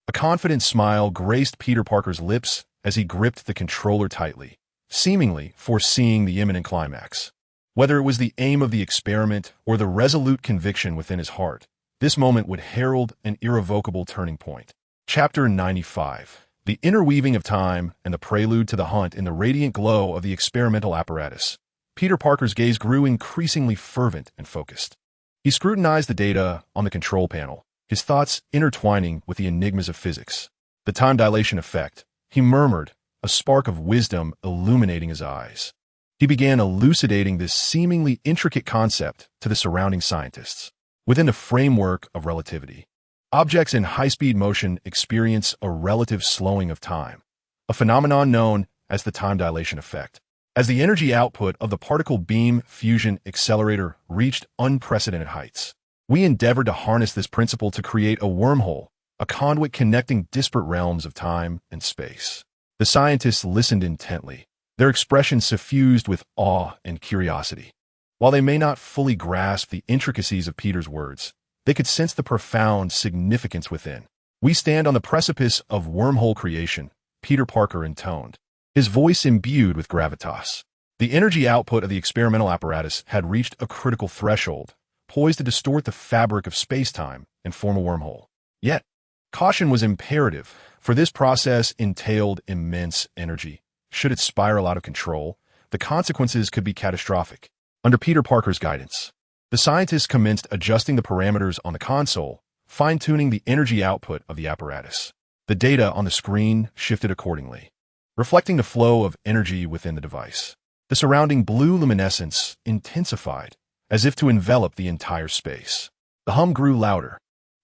A confident smile graced Peter Parker's lips as he gripped the controller tightly, seemingly foreseeing the imminent climax. Whether it was the aim of the experiment or the resolute conviction within his heart, this moment would herald an irrevocable turning point. Chapter 95. The interweaving of time and the prelude to the hunt in the radiant glow of the experimental apparatus. Peter Parker's gaze grew increasingly fervent and focused. He scrutinized the data on the control panel, his thoughts intertwining with the enigmas of physics. The time dilation effect, he murmured, a spark of wisdom illuminating his eyes. He began elucidating this seemingly intricate concept to the surrounding scientists. Within the framework of relativity, objects in high-speed motion experience a relative slowing of time, a phenomenon known as the time dilation effect. As the energy output of the particle beam fusion accelerator reached unprecedented heights, we endeavored to harness this principle to create a wormhole, a conduit connecting disparate realms of time and space. The scientists listened intently, their expressions suffused with awe and curiosity. While they may not fully grasp the intricacies of Peter's words, they could sense the profound significance within. "We stand on the precipice of wormhole creation," Peter Parker intoned, his voice imbued with gravitas. The energy output of the experimental apparatus had reached a critical threshold, poised to distort the fabric of space-time and form a wormhole. Yet, caution was imperative, for this process entailed immense energy. Should it spiral out of control, the consequences could be catastrophic. Under Peter Parker's guidance, the scientists commenced adjusting the parameters on the console, fine-tuning the energy output of the apparatus. The data on the screen shifted accordingly, reflecting the flow of energy within the device. The surrounding blue luminescence intensified, as if to envelop the entire space. The hum grew louder,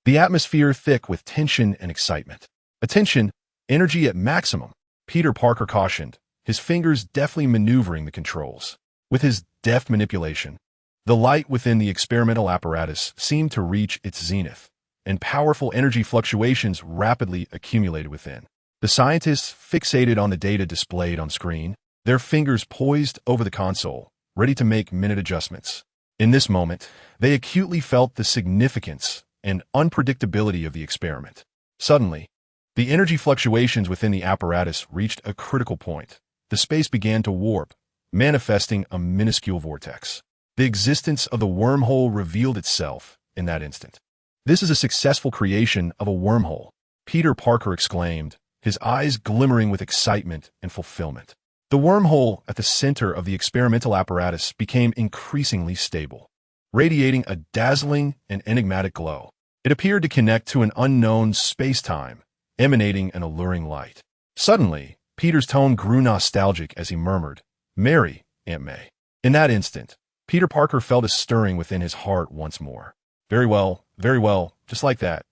the atmosphere thick with tension and excitement. Attention, energy at maximum, Peter Parker cautioned, his fingers deftly maneuvering the controls. With his deft manipulation, the light within the experimental apparatus seemed to reach its zenith, and powerful energy fluctuations rapidly accumulated within. The scientists fixated on the data displayed on screen, their fingers poised over the console, ready to make minute adjustments. In this moment, they acutely felt the significance and unpredictability of the experiment. Suddenly, the energy fluctuations within the apparatus reached a critical point. The space began to warp, manifesting a minuscule vortex. The existence of the wormhole revealed itself in that instant. "This is a successful creation of a wormhole," Peter Parker exclaimed, his eyes glimmering with excitement and fulfillment. The wormhole at the center of the experimental apparatus became increasingly stable, radiating a dazzling and enigmatic glow. It appeared to connect to an unknown space-time, emanating an alluring light. Suddenly, Peter's tone grew nostalgic as he murmured, "Mary, Aunt May." In that instant, Peter Parker felt a stirring within his heart once more. Very well, just like that,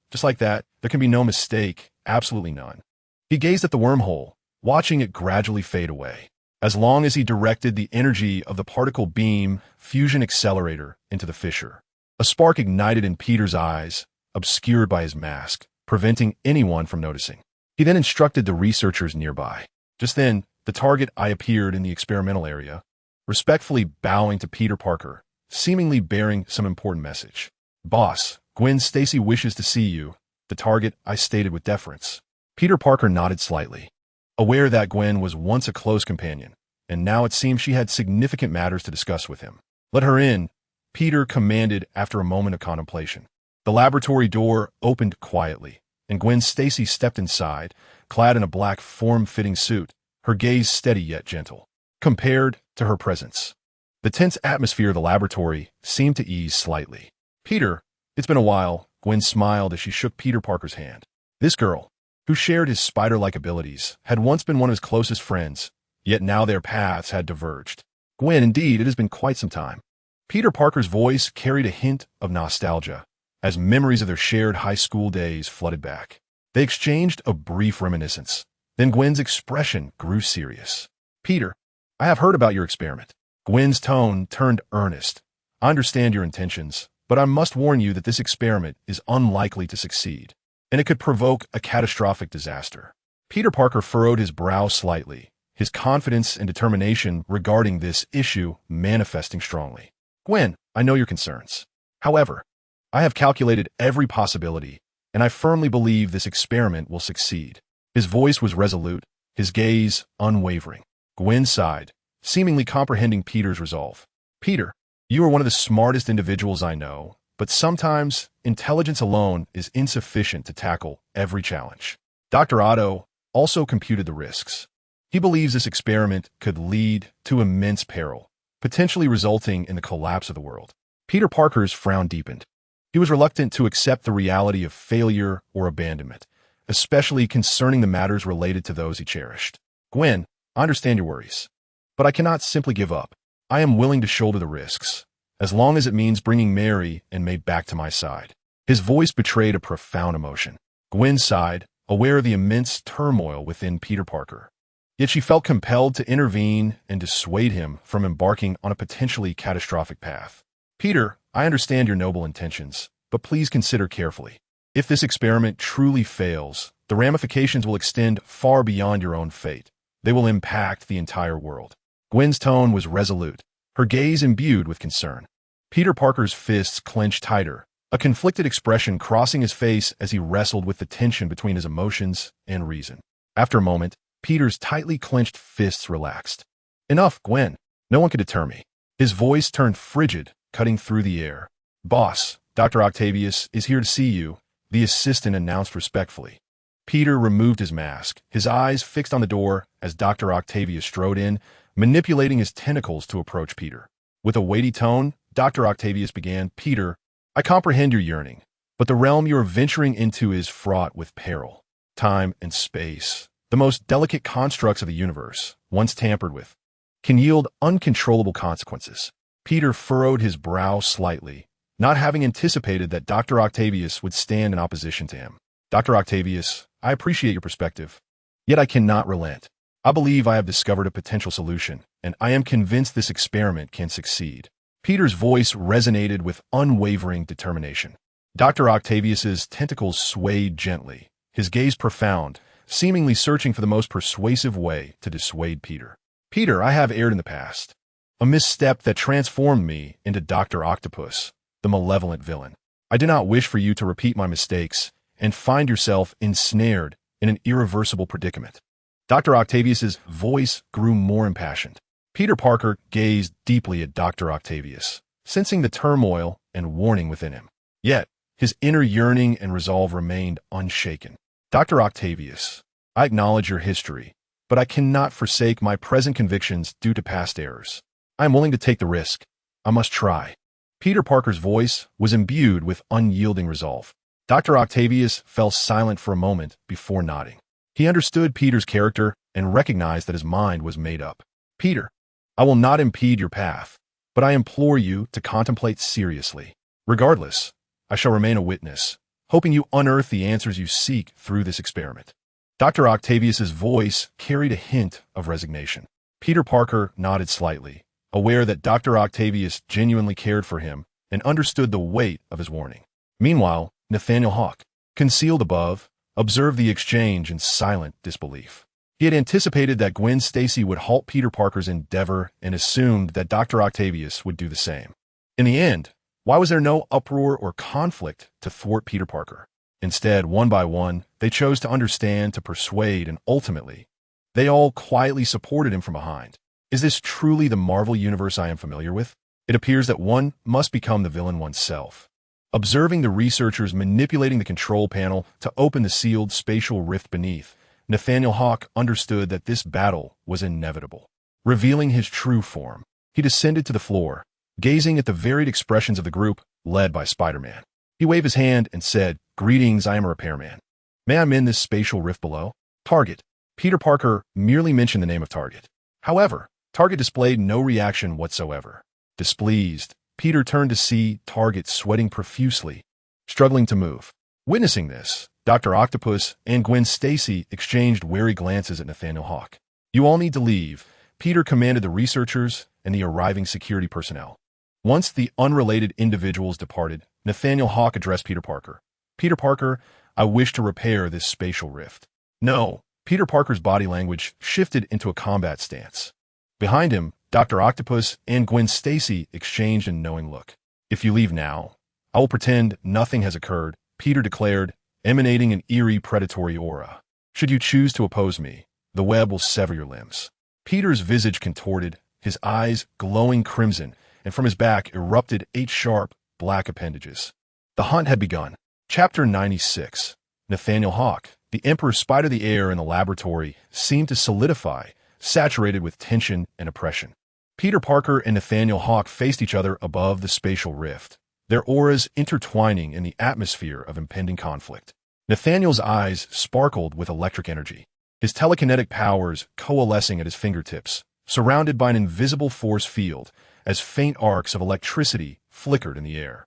there can be no mistake, absolutely none. He gazed at the wormhole, watching it gradually fade away. As long as he directed the energy of the particle beam fusion accelerator into the fissure, a spark ignited in Peter's eyes, obscured by his mask, preventing anyone from noticing. He then instructed the researchers nearby. Just then, the target eye appeared in the experimental area, respectfully bowing to Peter Parker, seemingly bearing some important message. "Boss, Gwen Stacy wishes to see you," the target eye stated with deference. Peter Parker nodded slightly, aware that Gwen was once a close companion, and now it seemed she had significant matters to discuss with him. "Let her in," Peter commanded after a moment of contemplation. The laboratory door opened quietly, and Gwen Stacy stepped inside, clad in a black form-fitting suit, her gaze steady yet gentle. Compared to her presence, the tense atmosphere of the laboratory seemed to ease slightly. "Peter, it's been a while," Gwen smiled as she shook Peter Parker's hand. This girl, who shared his spider-like abilities, had once been one of his closest friends, yet now their paths had diverged. "Gwen, indeed, it has been quite some time." Peter Parker's voice carried a hint of nostalgia, as memories of their shared high school days flooded back. They exchanged a brief reminiscence. Then Gwen's expression grew serious. "Peter, I have heard about your experiment." Gwen's tone turned earnest. "I understand your intentions, but I must warn you that this experiment is unlikely to succeed, and it could provoke a catastrophic disaster." Peter Parker furrowed his brow slightly, his confidence and determination regarding this issue manifesting strongly. "Gwen, I know your concerns. However, I have calculated every possibility, and I firmly believe this experiment will succeed." His voice was resolute, his gaze unwavering. Gwen sighed, seemingly comprehending Peter's resolve. "Peter, you are one of the smartest individuals I know, but sometimes intelligence alone is insufficient to tackle every challenge." Dr. Otto also computed the risks. He believes this experiment could lead to immense peril, potentially resulting in the collapse of the world. Peter Parker's frown deepened. He was reluctant to accept the reality of failure or abandonment, especially concerning the matters related to those he cherished. "Gwen, I understand your worries, but I cannot simply give up. I am willing to shoulder the risks, as long as it means bringing Mary and May back to my side." His voice betrayed a profound emotion. Gwen sighed, aware of the immense turmoil within Peter Parker. Yet she felt compelled to intervene and dissuade him from embarking on a potentially catastrophic path. "Peter, I understand your noble intentions, but please consider carefully. If this experiment truly fails, the ramifications will extend far beyond your own fate. They will impact the entire world." Gwen's tone was resolute, her gaze imbued with concern. Peter Parker's fists clenched tighter, a conflicted expression crossing his face as he wrestled with the tension between his emotions and reason. After a moment, Peter's tightly clenched fists relaxed. "Enough, Gwen. No one can deter me." His voice turned frigid, cutting through the air. "Boss, Dr. Octavius is here to see you. the assistant announced respectfully. Peter removed his mask, his eyes fixed on the door as Dr. Octavius strode in, manipulating his tentacles to approach Peter. With a weighty tone, Dr. Octavius began, "Peter, I comprehend your yearning, but the realm you are venturing into is fraught with peril. Time and space, the most delicate constructs of the universe, once tampered with, can yield uncontrollable consequences." Peter furrowed his brow slightly, not having anticipated that Dr. Octavius would stand in opposition to him. "Dr. Octavius, I appreciate your perspective, yet I cannot relent. I believe I have discovered a potential solution, and I am convinced this experiment can succeed." Peter's voice resonated with unwavering determination. Dr. Octavius's tentacles swayed gently, his gaze profound, seemingly searching for the most persuasive way to dissuade Peter. "Peter, I have erred in the past, a misstep that transformed me into Dr. Octopus, the malevolent villain. I do not wish for you to repeat my mistakes and find yourself ensnared in an irreversible predicament." Dr. Octavius's voice grew more impassioned. Peter Parker gazed deeply at Dr. Octavius, sensing the turmoil and warning within him. Yet, his inner yearning and resolve remained unshaken. "Dr. Octavius, I acknowledge your history, but I cannot forsake my present convictions due to past errors. I am willing to take the risk. I must try." Peter Parker's voice was imbued with unyielding resolve. Dr. Octavius fell silent for a moment before nodding. He understood Peter's character and recognized that his mind was made up. "Peter, I will not impede your path, but I implore you to contemplate seriously. Regardless, I shall remain a witness, hoping you unearth the answers you seek through this experiment." Dr. Octavius's voice carried a hint of resignation. Peter Parker nodded slightly, aware that Dr. Octavius genuinely cared for him and understood the weight of his warning. Meanwhile, Nathaniel Hawke, concealed above, observed the exchange in silent disbelief. He had anticipated that Gwen Stacy would halt Peter Parker's endeavor and assumed that Dr. Octavius would do the same. In the end, why was there no uproar or conflict to thwart Peter Parker? Instead, one by one, they chose to understand, to persuade, and ultimately, they all quietly supported him from behind. Is this truly the Marvel Universe I am familiar with? It appears that one must become the villain oneself. Observing the researchers manipulating the control panel to open the sealed spatial rift beneath, Nathaniel Hawke understood that this battle was inevitable. Revealing his true form, he descended to the floor, gazing at the varied expressions of the group, led by Spider-Man. He waved his hand and said, "Greetings, I am a repairman. May I mend this spatial rift below?" Target. Peter Parker merely mentioned the name of Target. However, Target displayed no reaction whatsoever. Displeased, Peter turned to see Target sweating profusely, struggling to move. Witnessing this, Dr. Octopus and Gwen Stacy exchanged wary glances at Nathaniel Hawke. "You all need to leave," Peter commanded the researchers and the arriving security personnel. Once the unrelated individuals departed, Nathaniel Hawke addressed Peter Parker. "Peter Parker, I wish to repair this spatial rift." "No." Peter Parker's body language shifted into a combat stance. Behind him, Dr. Octopus and Gwen Stacy exchanged a knowing look. "If you leave now, I will pretend nothing has occurred," Peter declared, emanating an eerie predatory aura. "Should you choose to oppose me, the web will sever your limbs." Peter's visage contorted, his eyes glowing crimson, and from his back erupted 8 sharp, black appendages. The hunt had begun. Chapter 96. Nathaniel Hawke, the Emperor's spider of the air in the laboratory, seemed to solidify, saturated with tension and oppression. Peter Parker and Nathaniel Hawke faced each other above the spatial rift, their auras intertwining in the atmosphere of impending conflict. Nathaniel's eyes sparkled with electric energy, his telekinetic powers coalescing at his fingertips, surrounded by an invisible force field, as faint arcs of electricity flickered in the air.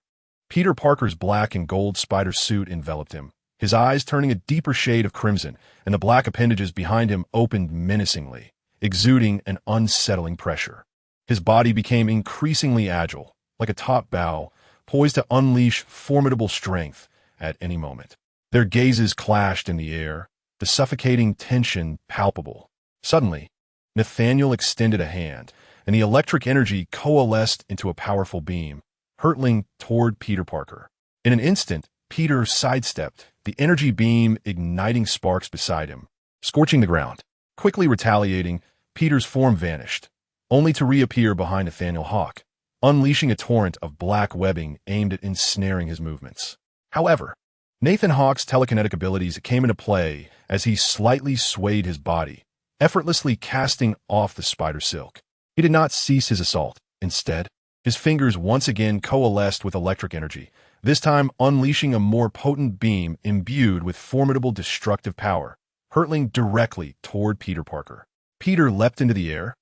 Peter Parker's black and gold spider suit enveloped him, his eyes turning a deeper shade of crimson, and the black appendages behind him opened menacingly, exuding an unsettling pressure. His body became increasingly agile, like a top bow, poised to unleash formidable strength at any moment. Their gazes clashed in the air, the suffocating tension palpable. Suddenly, Nathaniel extended a hand, and the electric energy coalesced into a powerful beam, hurtling toward Peter Parker. In an instant, Peter sidestepped, the energy beam igniting sparks beside him, scorching the ground. Quickly retaliating, Peter's form vanished, only to reappear behind Nathaniel Hawke, unleashing a torrent of black webbing aimed at ensnaring his movements. However, Nathan Hawke's telekinetic abilities came into play as he slightly swayed his body, effortlessly casting off the spider silk. He did not cease his assault. Instead, his fingers once again coalesced with electric energy, this time unleashing a more potent beam imbued with formidable destructive power, hurtling directly toward Peter Parker. Peter leapt into the air,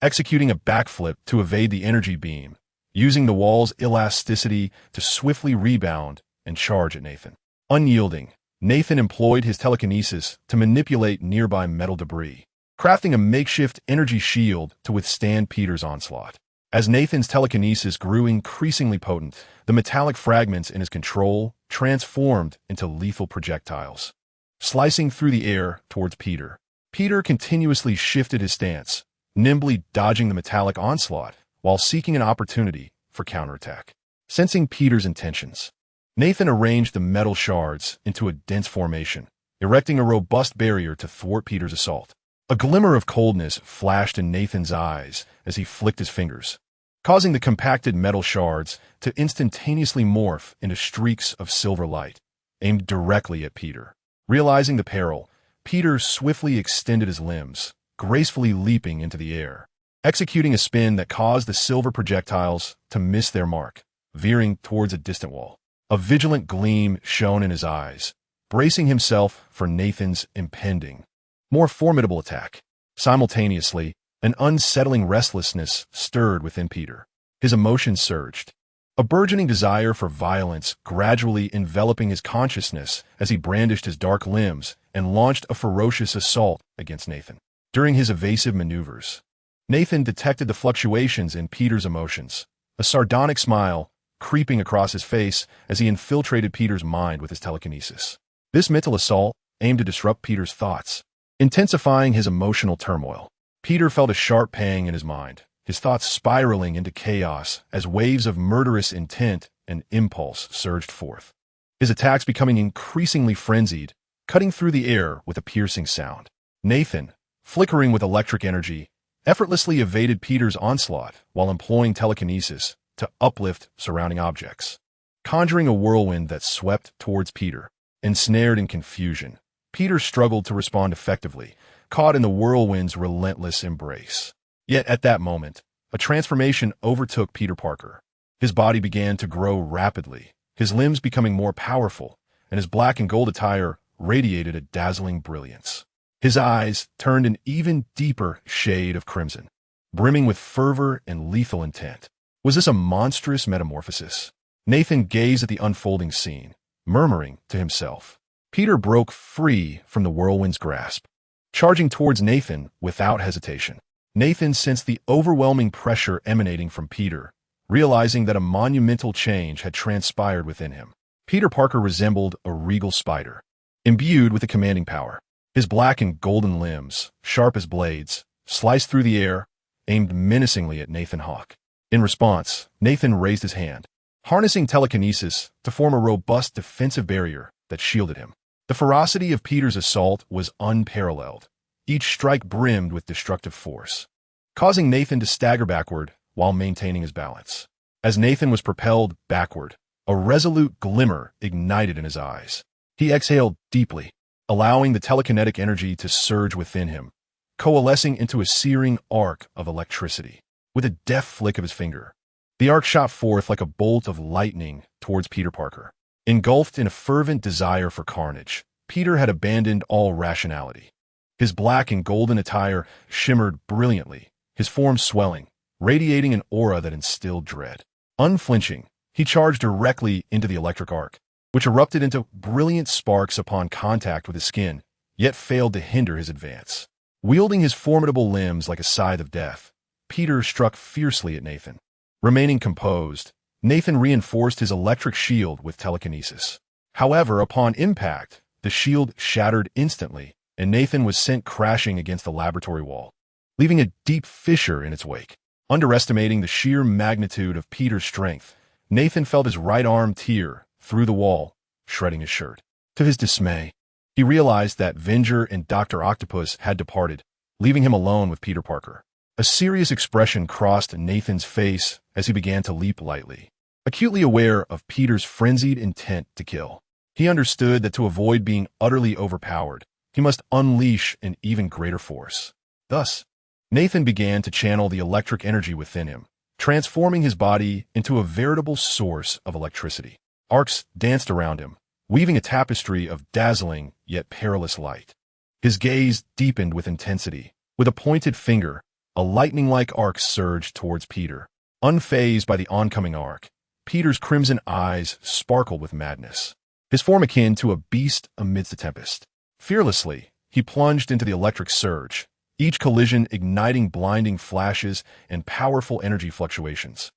executing a backflip to evade the energy beam, using the wall's elasticity to swiftly rebound and charge at Nathan. Unyielding, Nathan employed his telekinesis to manipulate nearby metal debris, crafting a makeshift energy shield to withstand Peter's onslaught. As Nathan's telekinesis grew increasingly potent, the metallic fragments in his control transformed into lethal projectiles, slicing through the air towards Peter. Peter continuously shifted his stance, nimbly dodging the metallic onslaught while seeking an opportunity for counterattack. Sensing Peter's intentions, Nathan arranged the metal shards into a dense formation, erecting a robust barrier to thwart Peter's assault. A glimmer of coldness flashed in Nathan's eyes as he flicked his fingers, causing the compacted metal shards to instantaneously morph into streaks of silver light, aimed directly at Peter. Realizing the peril, Peter swiftly extended his limbs, gracefully leaping into the air, executing a spin that caused the silver projectiles to miss their mark, veering towards a distant wall. A vigilant gleam shone in his eyes, bracing himself for Nathan's impending, more formidable attack. Simultaneously, an unsettling restlessness stirred within Peter. His emotions surged, a burgeoning desire for violence gradually enveloping his consciousness as he brandished his dark limbs and launched a ferocious assault against Nathan. During his evasive maneuvers, Nathan detected the fluctuations in Peter's emotions, a sardonic smile creeping across his face as he infiltrated Peter's mind with his telekinesis. This mental assault aimed to disrupt Peter's thoughts, intensifying his emotional turmoil. Peter felt a sharp pang in his mind, his thoughts spiraling into chaos as waves of murderous intent and impulse surged forth. His attacks becoming increasingly frenzied, cutting through the air with a piercing sound. Nathan, flickering with electric energy, effortlessly evaded Peter's onslaught while employing telekinesis to uplift surrounding objects, conjuring a whirlwind that swept towards Peter. Ensnared in confusion, Peter struggled to respond effectively, caught in the whirlwind's relentless embrace. Yet at that moment, a transformation overtook Peter Parker. His body began to grow rapidly, his limbs becoming more powerful, and his black and gold attire radiated a dazzling brilliance. His eyes turned an even deeper shade of crimson, brimming with fervor and lethal intent. Was this a monstrous metamorphosis? Nathan gazed at the unfolding scene, murmuring to himself. Peter broke free from the whirlwind's grasp, charging towards Nathan without hesitation. Nathan sensed the overwhelming pressure emanating from Peter, realizing that a monumental change had transpired within him. Peter Parker resembled a regal spider, imbued with a commanding power. His black and golden limbs, sharp as blades, sliced through the air, aimed menacingly at Nathan Hawke. In response, Nathan raised his hand, harnessing telekinesis to form a robust defensive barrier that shielded him. The ferocity of Peter's assault was unparalleled. Each strike brimmed with destructive force, causing Nathan to stagger backward while maintaining his balance. As Nathan was propelled backward, a resolute glimmer ignited in his eyes. He exhaled deeply, allowing the telekinetic energy to surge within him, coalescing into a searing arc of electricity. With a deft flick of his finger, the arc shot forth like a bolt of lightning towards Peter Parker. Engulfed in a fervent desire for carnage, Peter had abandoned all rationality. His black and golden attire shimmered brilliantly, his form swelling, radiating an aura that instilled dread. Unflinching, he charged directly into the electric arc, which erupted into brilliant sparks upon contact with his skin, yet failed to hinder his advance. Wielding his formidable limbs like a scythe of death, Peter struck fiercely at Nathan. Remaining composed, Nathan reinforced his electric shield with telekinesis. However, upon impact, the shield shattered instantly, and Nathan was sent crashing against the laboratory wall, leaving a deep fissure in its wake. Underestimating the sheer magnitude of Peter's strength, Nathan felt his right arm tear through the wall, shredding his shirt. To his dismay, he realized that Venger and Dr. Octopus had departed, leaving him alone with Peter Parker. A serious expression crossed Nathan's face as he began to leap lightly, acutely aware of Peter's frenzied intent to kill. He understood that to avoid being utterly overpowered, he must unleash an even greater force. Thus, Nathan began to channel the electric energy within him, transforming his body into a veritable source of electricity. Arcs danced around him, weaving a tapestry of dazzling yet perilous light. His gaze deepened with intensity. With a pointed finger, a lightning-like arc surged towards Peter. Unfazed by the oncoming arc, Peter's crimson eyes sparkled with madness, his form akin to a beast amidst a tempest. Fearlessly, he plunged into the electric surge, each collision igniting blinding flashes and powerful energy fluctuations.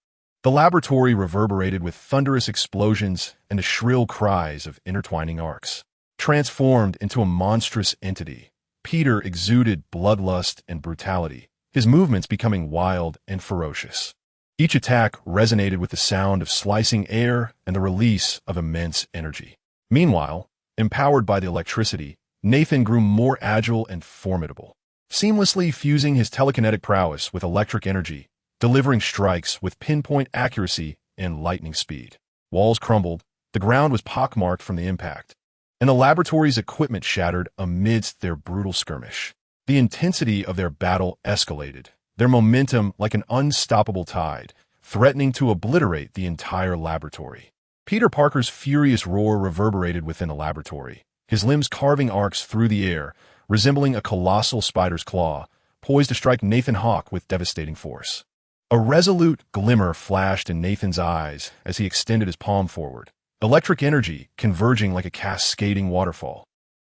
The laboratory reverberated with thunderous explosions and the shrill cries of intertwining arcs. Transformed into a monstrous entity, Peter exuded bloodlust and brutality, his movements becoming wild and ferocious. Each attack resonated with the sound of slicing air and the release of immense energy. Meanwhile, empowered by the electricity, Nathan grew more agile and formidable, seamlessly fusing his telekinetic prowess with electric energy, delivering strikes with pinpoint accuracy and lightning speed. Walls crumbled, the ground was pockmarked from the impact, and the laboratory's equipment shattered amidst their brutal skirmish. The intensity of their battle escalated, their momentum like an unstoppable tide, threatening to obliterate the entire laboratory. Peter Parker's furious roar reverberated within the laboratory, his limbs carving arcs through the air, resembling a colossal spider's claw, poised to strike Nathan Hawke with devastating force. A resolute glimmer flashed in Nathan's eyes as he extended his palm forward, electric energy converging like a cascading waterfall,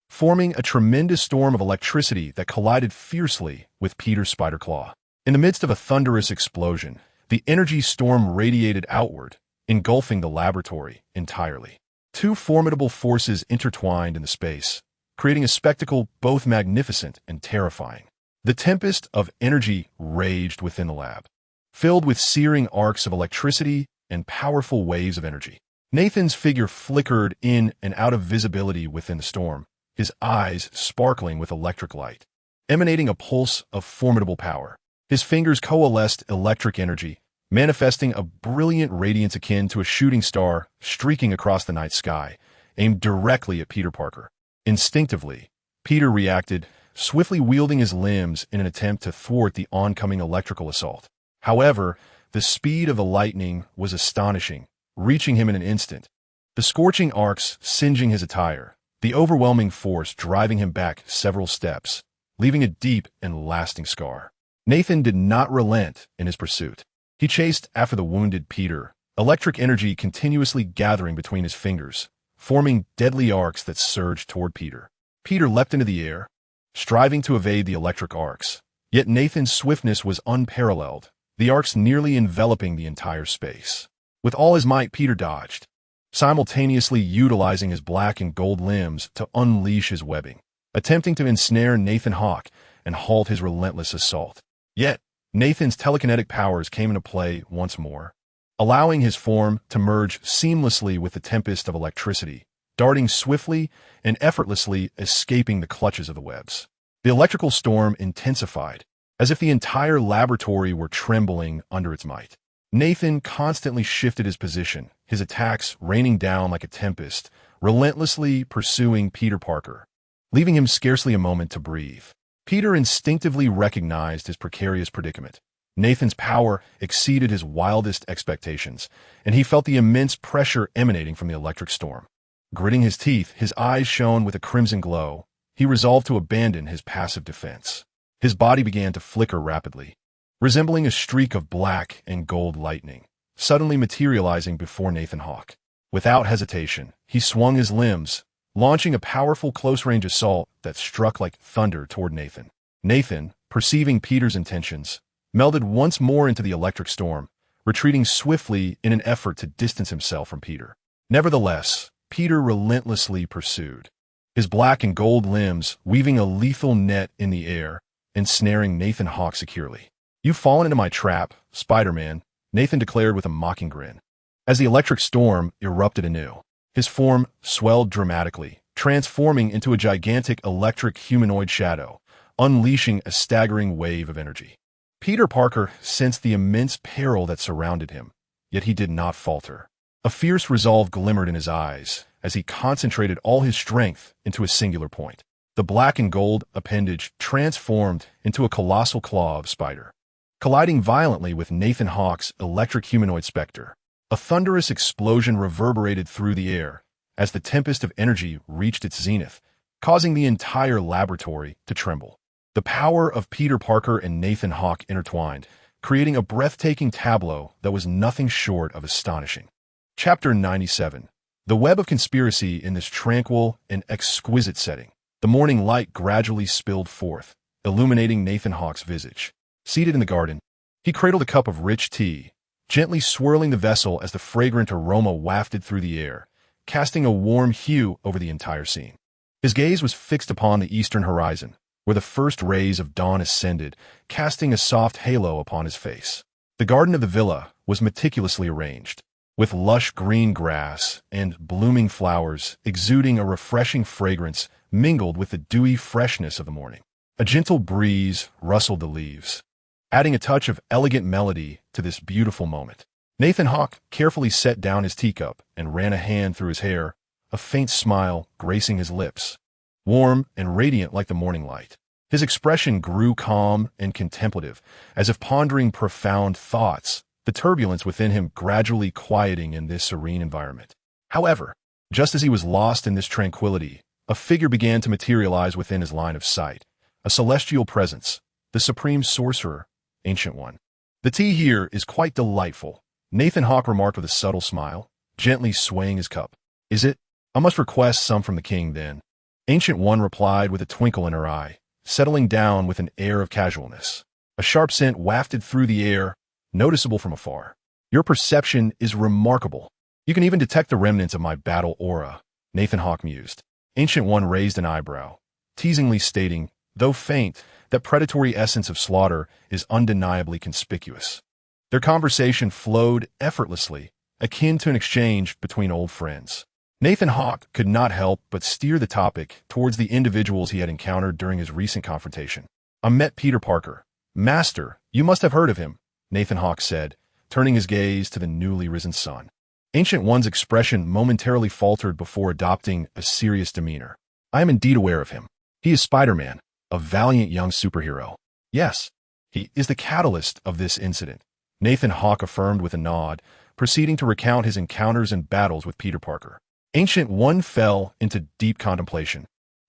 forming a tremendous storm of electricity that collided fiercely with Peter's spider claw. In the midst of a thunderous explosion, the energy storm radiated outward, engulfing the laboratory entirely. Two formidable forces intertwined in the space, creating a spectacle both magnificent and terrifying. The tempest of energy raged within the lab, filled with searing arcs of electricity and powerful waves of energy. Nathan's figure flickered in and out of visibility within the storm, his eyes sparkling with electric light, emanating a pulse of formidable power. His fingers coalesced electric energy, manifesting a brilliant radiance akin to a shooting star streaking across the night sky, aimed directly at Peter Parker. Instinctively, Peter reacted, swiftly wielding his limbs in an attempt to thwart the oncoming electrical assault. However, the speed of the lightning was astonishing, reaching him in an instant, the scorching arcs singeing his attire, the overwhelming force driving him back several steps, leaving a deep and lasting scar. Nathan did not relent in his pursuit. He chased after the wounded Peter, electric energy continuously gathering between his fingers, forming deadly arcs that surged toward Peter. Peter leapt into the air, striving to evade the electric arcs, yet Nathan's swiftness was unparalleled, the arcs nearly enveloping the entire space. With all his might, Peter dodged, simultaneously utilizing his black and gold limbs to unleash his webbing, attempting to ensnare Nathan Hawke and halt his relentless assault. Yet, Nathan's telekinetic powers came into play once more, allowing his form to merge seamlessly with the tempest of electricity, darting swiftly and effortlessly escaping the clutches of the webs. The electrical storm intensified, as if the entire laboratory were trembling under its might. Nathan constantly shifted his position, his attacks raining down like a tempest, relentlessly pursuing Peter Parker, leaving him scarcely a moment to breathe. Peter instinctively recognized his precarious predicament. Nathan's power exceeded his wildest expectations, and he felt the immense pressure emanating from the electric storm. Gritting his teeth, his eyes shone with a crimson glow, he resolved to abandon his passive defense. His body began to flicker rapidly, resembling a streak of black and gold lightning, suddenly materializing before Nathan Hawke. Without hesitation, he swung his limbs, launching a powerful close-range assault that struck like thunder toward Nathan. Nathan, perceiving Peter's intentions, melded once more into the electric storm, retreating swiftly in an effort to distance himself from Peter. Nevertheless, Peter relentlessly pursued, his black and gold limbs weaving a lethal net in the air, ensnaring Nathan Hawke securely. "You've fallen into my trap, Spider-Man," Nathan declared with a mocking grin. As the electric storm erupted anew, his form swelled dramatically, transforming into a gigantic electric humanoid shadow, unleashing a staggering wave of energy. Peter Parker sensed the immense peril that surrounded him, yet he did not falter. A fierce resolve glimmered in his eyes, as he concentrated all his strength into a singular point. The black and gold appendage transformed into a colossal claw of spider, colliding violently with Nathan Hawke's electric humanoid specter. A thunderous explosion reverberated through the air as the tempest of energy reached its zenith, causing the entire laboratory to tremble. The power of Peter Parker and Nathan Hawke intertwined, creating a breathtaking tableau that was nothing short of astonishing. Chapter 97. The web of conspiracy in this tranquil and exquisite setting. The morning light gradually spilled forth, illuminating Nathan Hawke's visage. Seated in the garden, he cradled a cup of rich tea, gently swirling the vessel as the fragrant aroma wafted through the air, casting a warm hue over the entire scene. His gaze was fixed upon the eastern horizon, where the first rays of dawn ascended, casting a soft halo upon his face. The garden of the villa was meticulously arranged, with lush green grass and blooming flowers exuding a refreshing fragrance mingled with the dewy freshness of the morning. A gentle breeze rustled the leaves, adding a touch of elegant melody to this beautiful moment. Nathan Hawke carefully set down his teacup and ran a hand through his hair, a faint smile gracing his lips, warm and radiant like the morning light. His expression grew calm and contemplative, as if pondering profound thoughts, the turbulence within him gradually quieting in this serene environment. However, just as he was lost in this tranquility, a figure began to materialize within his line of sight, a celestial presence, the supreme sorcerer, Ancient One. "The tea here is quite delightful," Nathan Hawke remarked with a subtle smile, gently swaying his cup. "Is it? I must request some from the king, then." Ancient One replied with a twinkle in her eye, settling down with an air of casualness. A sharp scent wafted through the air, noticeable from afar. "Your perception is remarkable. You can even detect the remnants of my battle aura," Nathan Hawke mused. Ancient One raised an eyebrow, teasingly stating, though faint, that predatory essence of slaughter is undeniably conspicuous. Their conversation flowed effortlessly, akin to an exchange between old friends. Nathan Hawke could not help but steer the topic towards the individuals he had encountered during his recent confrontation. "I met Peter Parker. Master, you must have heard of him," Nathan Hawke said, turning his gaze to the newly risen sun. Ancient One's expression momentarily faltered before adopting a serious demeanor. "I am indeed aware of him. He is Spider-Man, a valiant young superhero." "Yes, he is the catalyst of this incident," Nathan Hawke affirmed with a nod, proceeding to recount his encounters and battles with Peter Parker. Ancient One fell into deep contemplation,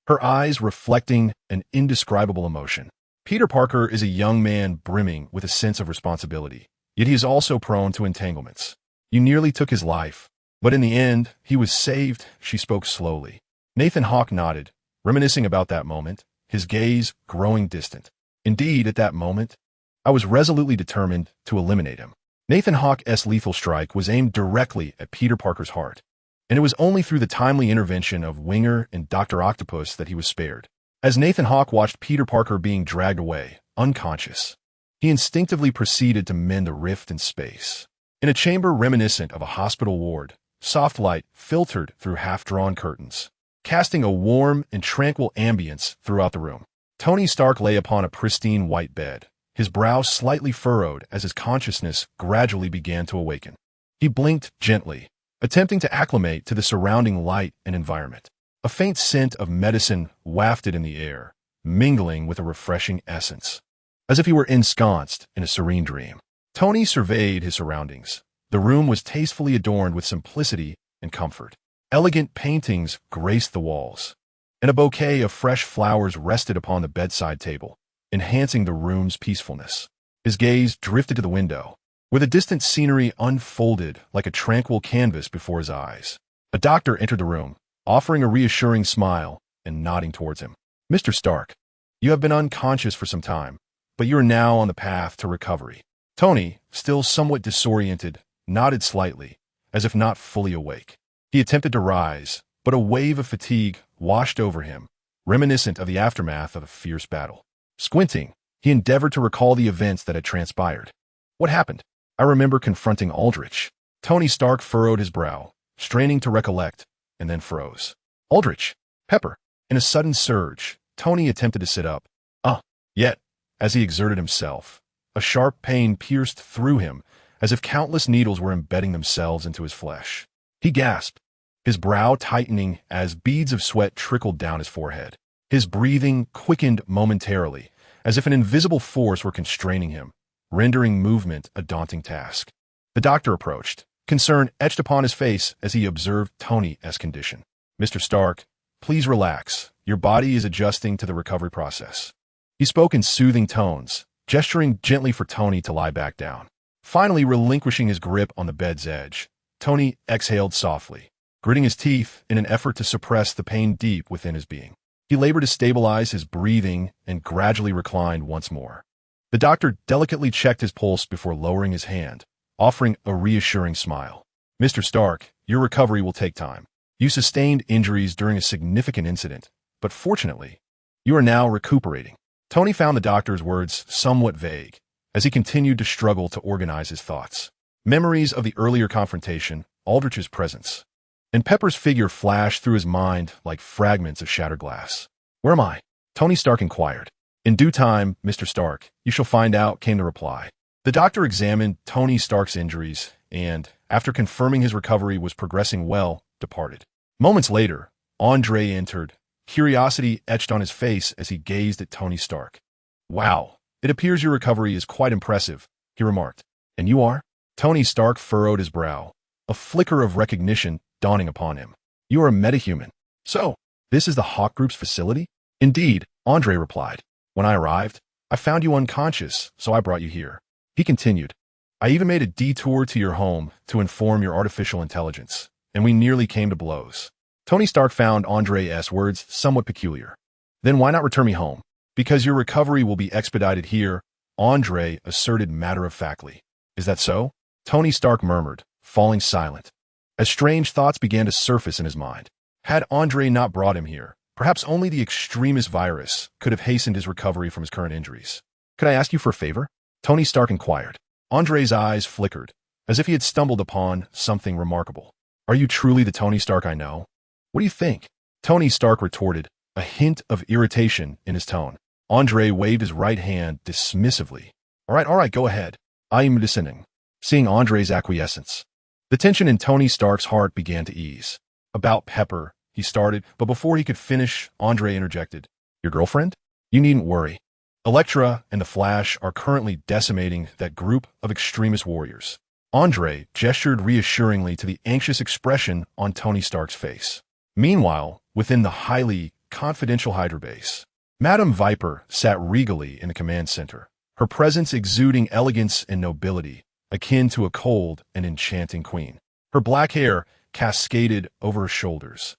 her eyes reflecting an indescribable emotion. "Peter Parker is a young man brimming with a sense of responsibility, yet he is also prone to entanglements. You nearly took his life, but in the end, he was saved," she spoke slowly. Nathan Hawke nodded, reminiscing about that moment, his gaze growing distant. "Indeed, at that moment, I was resolutely determined to eliminate him." Nathan Hawke's lethal strike was aimed directly at Peter Parker's heart, and it was only through the timely intervention of Winger and Dr. Octopus that he was spared. As Nathan Hawke watched Peter Parker being dragged away, unconscious, he instinctively proceeded to mend the rift in space. In a chamber reminiscent of a hospital ward, soft light filtered through half-drawn curtains, casting a warm and tranquil ambience throughout the room. Tony Stark lay upon a pristine white bed, his brow slightly furrowed as his consciousness gradually began to awaken. He blinked gently, attempting to acclimate to the surrounding light and environment. A faint scent of medicine wafted in the air, mingling with a refreshing essence, as if he were ensconced in a serene dream. Tony surveyed his surroundings. The room was tastefully adorned with simplicity and comfort. Elegant paintings graced the walls, and a bouquet of fresh flowers rested upon the bedside table, enhancing the room's peacefulness. His gaze drifted to the window, where the distant scenery unfolded like a tranquil canvas before his eyes. A doctor entered the room, offering a reassuring smile and nodding towards him. "Mr. Stark, you have been unconscious for some time, but you are now on the path to recovery." Tony, still somewhat disoriented, nodded slightly, as if not fully awake. He attempted to rise, but a wave of fatigue washed over him, reminiscent of the aftermath of a fierce battle. Squinting, he endeavored to recall the events that had transpired. "What happened?" "I remember confronting Aldrich." Tony Stark furrowed his brow, straining to recollect, and then froze. "Aldrich? Pepper?" In a sudden surge, Tony attempted to sit up. Yet, as he exerted himself, a sharp pain pierced through him, as if countless needles were embedding themselves into his flesh. He gasped, his brow tightening as beads of sweat trickled down his forehead. His breathing quickened momentarily, as if an invisible force were constraining him, rendering movement a daunting task. The doctor approached, concern etched upon his face as he observed Tony's condition. "Mr. Stark, please relax. Your body is adjusting to the recovery process." He spoke in soothing tones, gesturing gently for Tony to lie back down. Finally relinquishing his grip on the bed's edge, Tony exhaled softly, gritting his teeth in an effort to suppress the pain deep within his being. He labored to stabilize his breathing and gradually reclined once more. The doctor delicately checked his pulse before lowering his hand, offering a reassuring smile. "Mr. Stark, your recovery will take time. You sustained injuries during a significant incident, but fortunately, you are now recuperating." Tony found the doctor's words somewhat vague, as he continued to struggle to organize his thoughts. Memories of the earlier confrontation, Aldrich's presence, and Pepper's figure flashed through his mind like fragments of shattered glass. "Where am I?" Tony Stark inquired. "In due time, Mr. Stark, you shall find out," came the reply. The doctor examined Tony Stark's injuries and, after confirming his recovery was progressing well, departed. Moments later, Andre entered, curiosity etched on his face as he gazed at Tony Stark. "Wow, it appears your recovery is quite impressive," he remarked. "And you are?" Tony Stark furrowed his brow, a flicker of recognition dawning upon him. "You are a metahuman. So, this is the Hawk Group's facility?" "Indeed," Andre replied. "When I arrived, I found you unconscious, so I brought you here." He continued, "I even made a detour to your home to inform your artificial intelligence, and we nearly came to blows." Tony Stark found Andre's words somewhat peculiar. "Then why not return me home?" "Because your recovery will be expedited here," Andre asserted matter-of-factly. "Is that so?" Tony Stark murmured, falling silent, as strange thoughts began to surface in his mind. Had Andre not brought him here, perhaps only the extremist virus could have hastened his recovery from his current injuries. "Could I ask you for a favor?" Tony Stark inquired. Andre's eyes flickered, as if he had stumbled upon something remarkable. "Are you truly the Tony Stark I know?" "What do you think?" Tony Stark retorted, a hint of irritation in his tone. Andre waved his right hand dismissively. All right, go ahead. I am listening." Seeing Andre's acquiescence, the tension in Tony Stark's heart began to ease. "About Pepper," he started, but before he could finish, Andre interjected. "Your girlfriend? You needn't worry. Elektra and the Flash are currently decimating that group of extremist warriors." Andre gestured reassuringly to the anxious expression on Tony Stark's face. Meanwhile, within the highly confidential Hydra base, Madame Viper sat regally in the command center, her presence exuding elegance and nobility, akin to a cold and enchanting queen. Her black hair cascaded over her shoulders,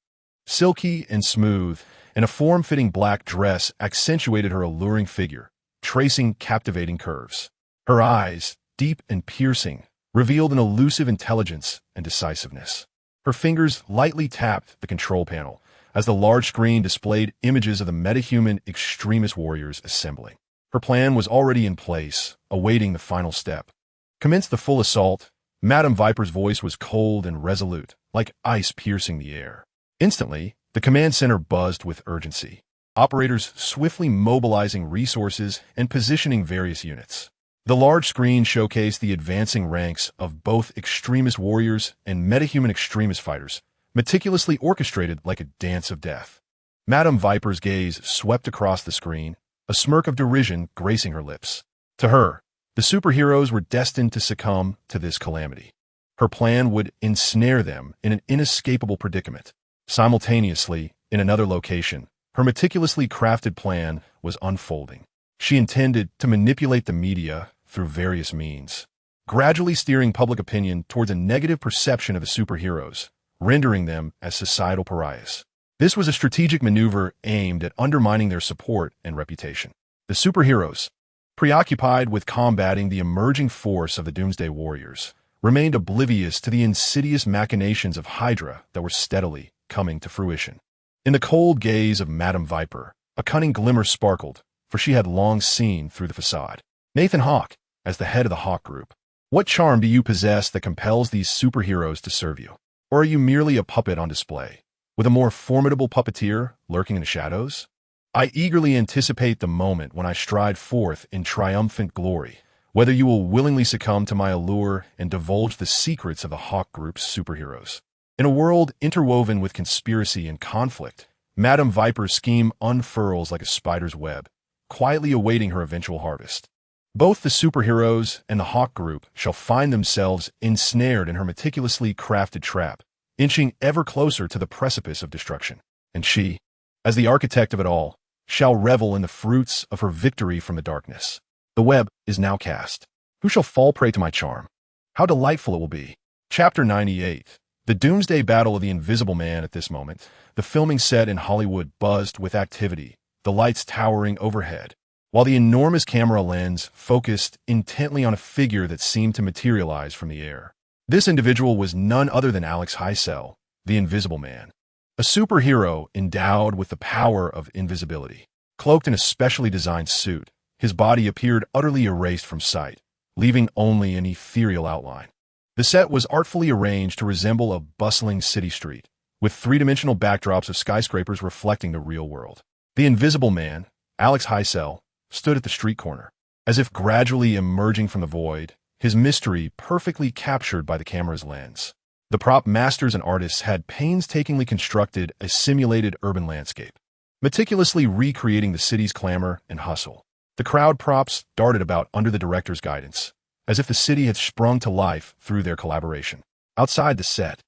silky and smooth, and a form-fitting black dress accentuated her alluring figure, tracing captivating curves. Her eyes, deep and piercing, revealed an elusive intelligence and decisiveness. Her fingers lightly tapped the control panel as the large screen displayed images of the metahuman extremist warriors assembling. Her plan was already in place, awaiting the final step. "Commence the full assault." Madame Viper's voice was cold and resolute, like ice piercing the air. Instantly, the command center buzzed with urgency, operators swiftly mobilizing resources and positioning various units. The large screen showcased the advancing ranks of both extremist warriors and metahuman extremist fighters, meticulously orchestrated like a dance of death. Madame Viper's gaze swept across the screen, a smirk of derision gracing her lips. To her, the superheroes were destined to succumb to this calamity. Her plan would ensnare them in an inescapable predicament. Simultaneously, in another location, her meticulously crafted plan was unfolding. She intended to manipulate the media through various means, gradually steering public opinion towards a negative perception of the superheroes, rendering them as societal pariahs. This was a strategic maneuver aimed at undermining their support and reputation. The superheroes, preoccupied with combating the emerging force of the Doomsday Warriors, remained oblivious to the insidious machinations of Hydra that were steadily coming to fruition. In the cold gaze of Madame Viper, a cunning glimmer sparkled, for she had long seen through the facade. "Nathan Hawk, as the head of the Hawk Group, what charm do you possess that compels these superheroes to serve you? Or are you merely a puppet on display, with a more formidable puppeteer lurking in the shadows? I eagerly anticipate the moment when I stride forth in triumphant glory, whether you will willingly succumb to my allure and divulge the secrets of the Hawk Group's superheroes." In a world interwoven with conspiracy and conflict, Madame Viper's scheme unfurls like a spider's web, quietly awaiting her eventual harvest. Both the superheroes and the Hawk group shall find themselves ensnared in her meticulously crafted trap, inching ever closer to the precipice of destruction. And she, as the architect of it all, shall revel in the fruits of her victory from the darkness. The web is now cast. Who shall fall prey to my charm? How delightful it will be. Chapter 98. The doomsday battle of the Invisible Man. At this moment, the filming set in Hollywood buzzed with activity, the lights towering overhead, while the enormous camera lens focused intently on a figure that seemed to materialize from the air. This individual was none other than Alex Heisel, the Invisible Man, a superhero endowed with the power of invisibility. Cloaked in a specially designed suit, his body appeared utterly erased from sight, leaving only an ethereal outline. The set was artfully arranged to resemble a bustling city street, with three-dimensional backdrops of skyscrapers reflecting the real world. The Invisible Man, Alex Heisel, stood at the street corner, as if gradually emerging from the void, his mystery perfectly captured by the camera's lens. The prop masters and artists had painstakingly constructed a simulated urban landscape, meticulously recreating the city's clamor and hustle. The crowd props darted about under the director's guidance, as if the city had sprung to life through their collaboration. Outside the set,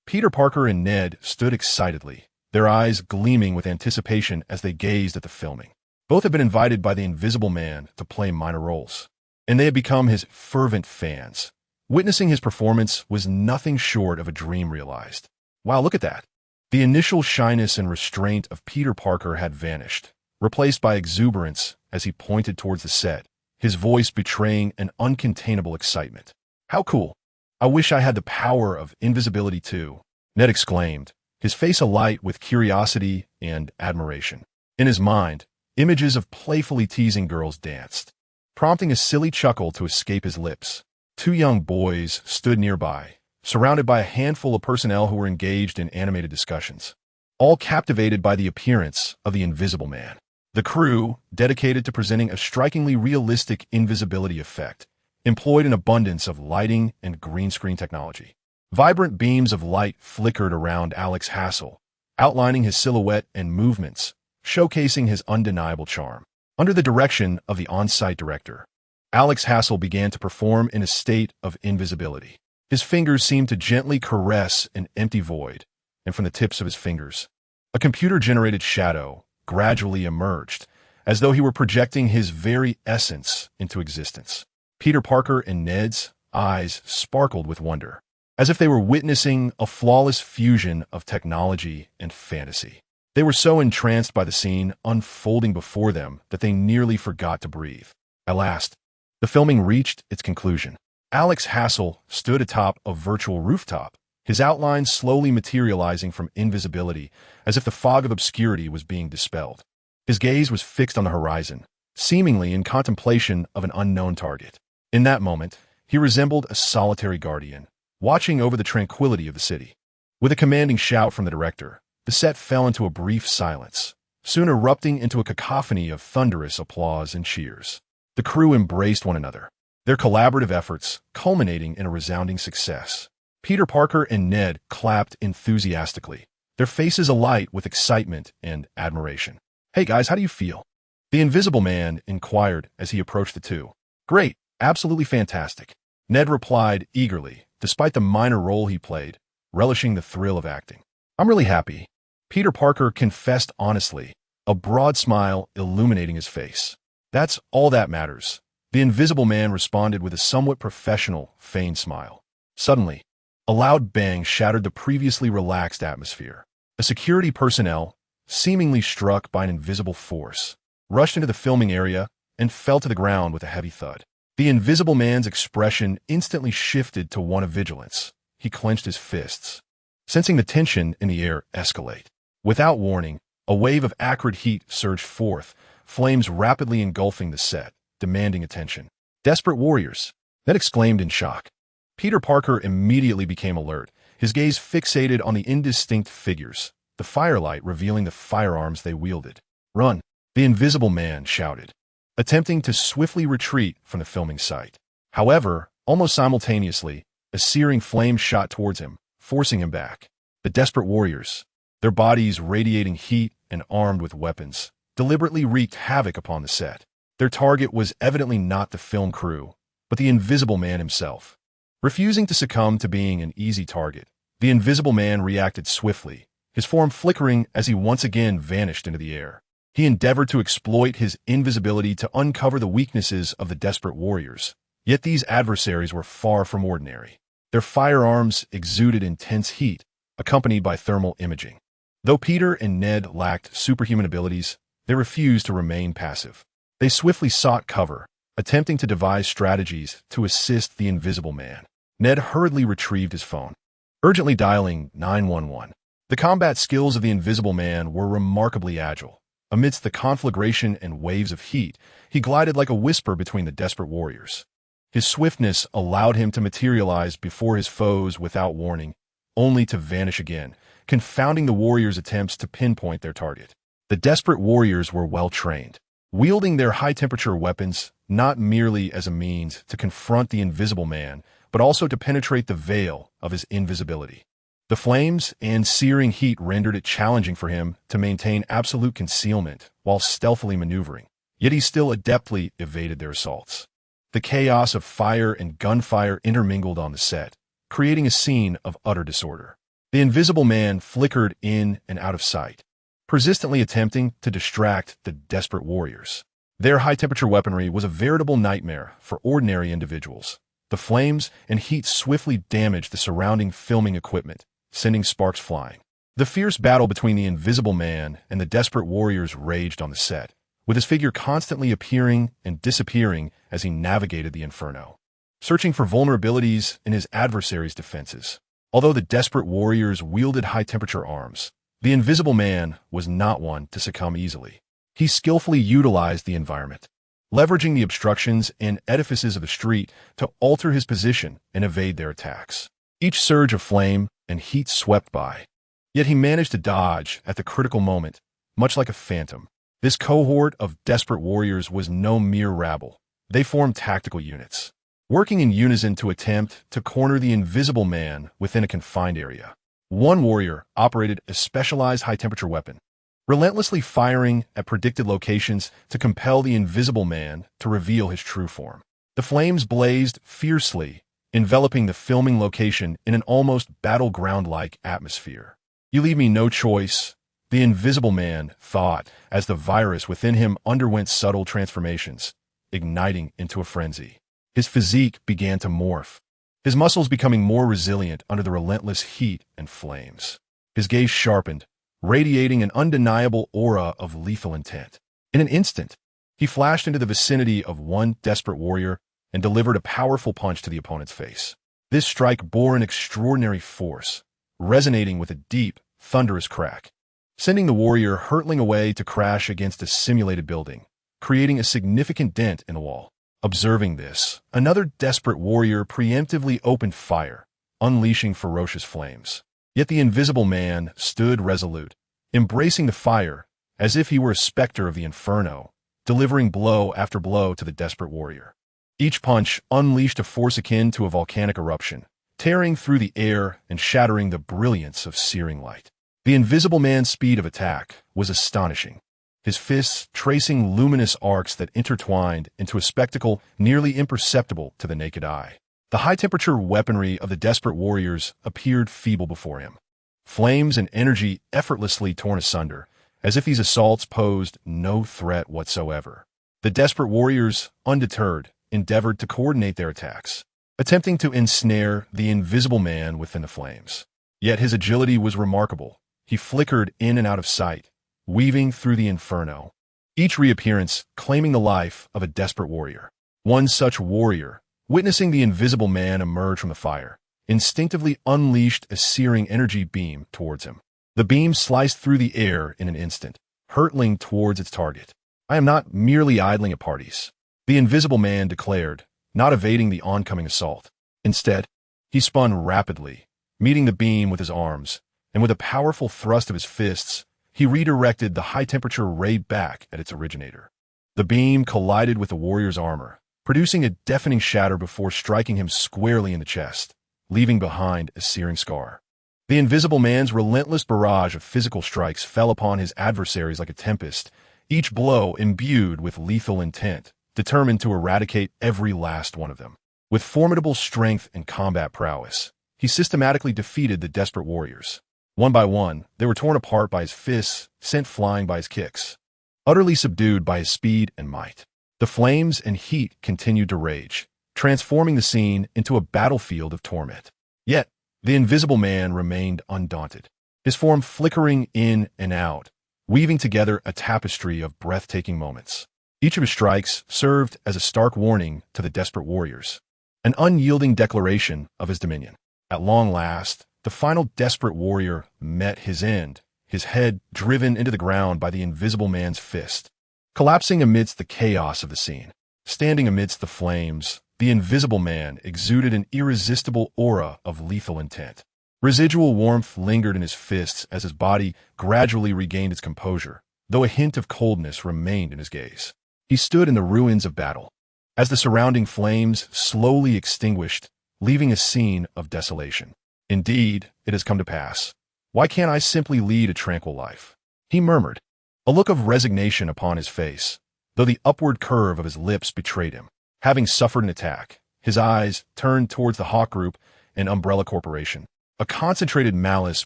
Peter Parker and Ned stood excitedly, their eyes gleaming with anticipation as they gazed at the filming. Both had been invited by the Invisible Man to play minor roles, and they had become his fervent fans. Witnessing his performance was nothing short of a dream realized. Wow, look at that. The initial shyness and restraint of Peter Parker had vanished, replaced by exuberance as he pointed towards the set, his voice betraying an uncontainable excitement. How cool. I wish I had the power of invisibility too, Ned exclaimed, his face alight with curiosity and admiration. In his mind, images of playfully teasing girls danced, prompting a silly chuckle to escape his lips. Two young boys stood nearby, surrounded by a handful of personnel who were engaged in animated discussions, all captivated by the appearance of the Invisible Man. The crew, dedicated to presenting a strikingly realistic invisibility effect, employed an abundance of lighting and green screen technology. Vibrant beams of light flickered around Alex Heisel, outlining his silhouette and movements, showcasing his undeniable charm. Under the direction of the on-site director, Alex Heisel began to perform in a state of invisibility. His fingers seemed to gently caress an empty void, and from the tips of his fingers, a computer-generated shadow gradually emerged, as though he were projecting his very essence into existence. Peter Parker and Ned's eyes sparkled with wonder, as if they were witnessing a flawless fusion of technology and fantasy. They were so entranced by the scene unfolding before them that they nearly forgot to breathe. At last, the filming reached its conclusion. Alex Heisel stood atop a virtual rooftop, his outline slowly materializing from invisibility, as if the fog of obscurity was being dispelled. His gaze was fixed on the horizon, seemingly in contemplation of an unknown target. In that moment, he resembled a solitary guardian, watching over the tranquility of the city. With a commanding shout from the director, the set fell into a brief silence, soon erupting into a cacophony of thunderous applause and cheers. The crew embraced one another, their collaborative efforts culminating in a resounding success. Peter Parker and Ned clapped enthusiastically, their faces alight with excitement and admiration. "Hey guys, how do you feel?" The Invisible Man inquired as he approached the two. "Great, absolutely fantastic," Ned replied eagerly, despite the minor role he played, relishing the thrill of acting. "I'm really happy," Peter Parker confessed honestly, a broad smile illuminating his face. "That's all that matters," the Invisible Man responded with a somewhat professional, feigned smile. Suddenly, a loud bang shattered the previously relaxed atmosphere. A security personnel, seemingly struck by an invisible force, rushed into the filming area and fell to the ground with a heavy thud. The Invisible Man's expression instantly shifted to one of vigilance. He clenched his fists, sensing the tension in the air escalate. Without warning, a wave of acrid heat surged forth, flames rapidly engulfing the set, demanding attention. "Desperate warriors," Ned exclaimed in shock. Peter Parker immediately became alert, his gaze fixated on the indistinct figures, the firelight revealing the firearms they wielded. "Run!" the Invisible Man shouted, attempting to swiftly retreat from the filming site. However, almost simultaneously, a searing flame shot towards him, forcing him back. The desperate warriors, their bodies radiating heat and armed with weapons, deliberately wreaked havoc upon the set. Their target was evidently not the film crew, but the Invisible Man himself. Refusing to succumb to being an easy target, the Invisible Man reacted swiftly, his form flickering as he once again vanished into the air. He endeavored to exploit his invisibility to uncover the weaknesses of the desperate warriors. Yet these adversaries were far from ordinary. Their firearms exuded intense heat, accompanied by thermal imaging. Though Peter and Ned lacked superhuman abilities, they refused to remain passive. They swiftly sought cover, attempting to devise strategies to assist the Invisible Man. Ned hurriedly retrieved his phone, urgently dialing 911. The combat skills of the Invisible Man were remarkably agile. Amidst the conflagration and waves of heat, he glided like a whisper between the desperate warriors. His swiftness allowed him to materialize before his foes without warning, only to vanish again, confounding the warriors' attempts to pinpoint their target. The desperate warriors were well trained, wielding their high-temperature weapons not merely as a means to confront the Invisible Man, but also to penetrate the veil of his invisibility. The flames and searing heat rendered it challenging for him to maintain absolute concealment while stealthily maneuvering, yet he still adeptly evaded their assaults. The chaos of fire and gunfire intermingled on the set, creating a scene of utter disorder. The Invisible Man flickered in and out of sight, persistently attempting to distract the desperate warriors. Their high-temperature weaponry was a veritable nightmare for ordinary individuals. The flames and heat swiftly damaged the surrounding filming equipment, sending sparks flying. The fierce battle between the Invisible Man and the desperate warriors raged on the set, with his figure constantly appearing and disappearing as he navigated the inferno, searching for vulnerabilities in his adversaries' defenses. Although the desperate warriors wielded high-temperature arms, the Invisible Man was not one to succumb easily. He skillfully utilized the environment, leveraging the obstructions and edifices of the street to alter his position and evade their attacks. Each surge of flame and heat swept by, yet he managed to dodge at the critical moment, much like a phantom. This cohort of desperate warriors was no mere rabble. They formed tactical units, working in unison to attempt to corner the Invisible Man within a confined area. One warrior operated a specialized high-temperature weapon, relentlessly firing at predicted locations to compel the Invisible Man to reveal his true form. The flames blazed fiercely, enveloping the filming location in an almost battleground-like atmosphere. "You leave me no choice," the Invisible Man thought as the virus within him underwent subtle transformations, igniting into a frenzy. His physique began to morph, his muscles becoming more resilient under the relentless heat and flames. His gaze sharpened, radiating an undeniable aura of lethal intent. In an instant, he flashed into the vicinity of one desperate warrior and delivered a powerful punch to the opponent's face. This strike bore an extraordinary force, resonating with a deep, thunderous crack, sending the warrior hurtling away to crash against a simulated building, creating a significant dent in the wall. Observing this, another desperate warrior preemptively opened fire, unleashing ferocious flames. Yet the Invisible Man stood resolute, embracing the fire as if he were a specter of the inferno, delivering blow after blow to the desperate warrior. Each punch unleashed a force akin to a volcanic eruption, tearing through the air and shattering the brilliance of searing light. The Invisible Man's speed of attack was astonishing, his fists tracing luminous arcs that intertwined into a spectacle nearly imperceptible to the naked eye. The high-temperature weaponry of the desperate warriors appeared feeble before him, flames and energy effortlessly torn asunder, as if these assaults posed no threat whatsoever. The desperate warriors, undeterred, endeavored to coordinate their attacks, attempting to ensnare the Invisible Man within the flames. Yet his agility was remarkable. He flickered in and out of sight, weaving through the inferno, each reappearance claiming the life of a desperate warrior. One such warrior, witnessing the Invisible Man emerge from the fire, instinctively unleashed a searing energy beam towards him. The beam sliced through the air in an instant, hurtling towards its target. "I am not merely idling at parties," the Invisible Man declared, not evading the oncoming assault. Instead, he spun rapidly, meeting the beam with his arms, and with a powerful thrust of his fists, he redirected the high-temperature ray back at its originator. The beam collided with the warrior's armor, producing a deafening shatter before striking him squarely in the chest, leaving behind a searing scar. The Invisible Man's relentless barrage of physical strikes fell upon his adversaries like a tempest, each blow imbued with lethal intent, determined to eradicate every last one of them. With formidable strength and combat prowess, he systematically defeated the desperate warriors. One by one, they were torn apart by his fists, sent flying by his kicks. Utterly subdued by his speed and might, the flames and heat continued to rage, transforming the scene into a battlefield of torment. Yet, the Invisible Man remained undaunted, his form flickering in and out, weaving together a tapestry of breathtaking moments. Each of his strikes served as a stark warning to the desperate warriors, an unyielding declaration of his dominion. At long last, the final desperate warrior met his end, his head driven into the ground by the Invisible Man's fist. Collapsing amidst the chaos of the scene, standing amidst the flames, the Invisible Man exuded an irresistible aura of lethal intent. Residual warmth lingered in his fists as his body gradually regained its composure, though a hint of coldness remained in his gaze. He stood in the ruins of battle, as the surrounding flames slowly extinguished, leaving a scene of desolation. Indeed, it has come to pass. Why can't I simply lead a tranquil life? He murmured, a look of resignation upon his face, though the upward curve of his lips betrayed him. Having suffered an attack, his eyes turned towards the Hawk Group and Umbrella Corporation, a concentrated malice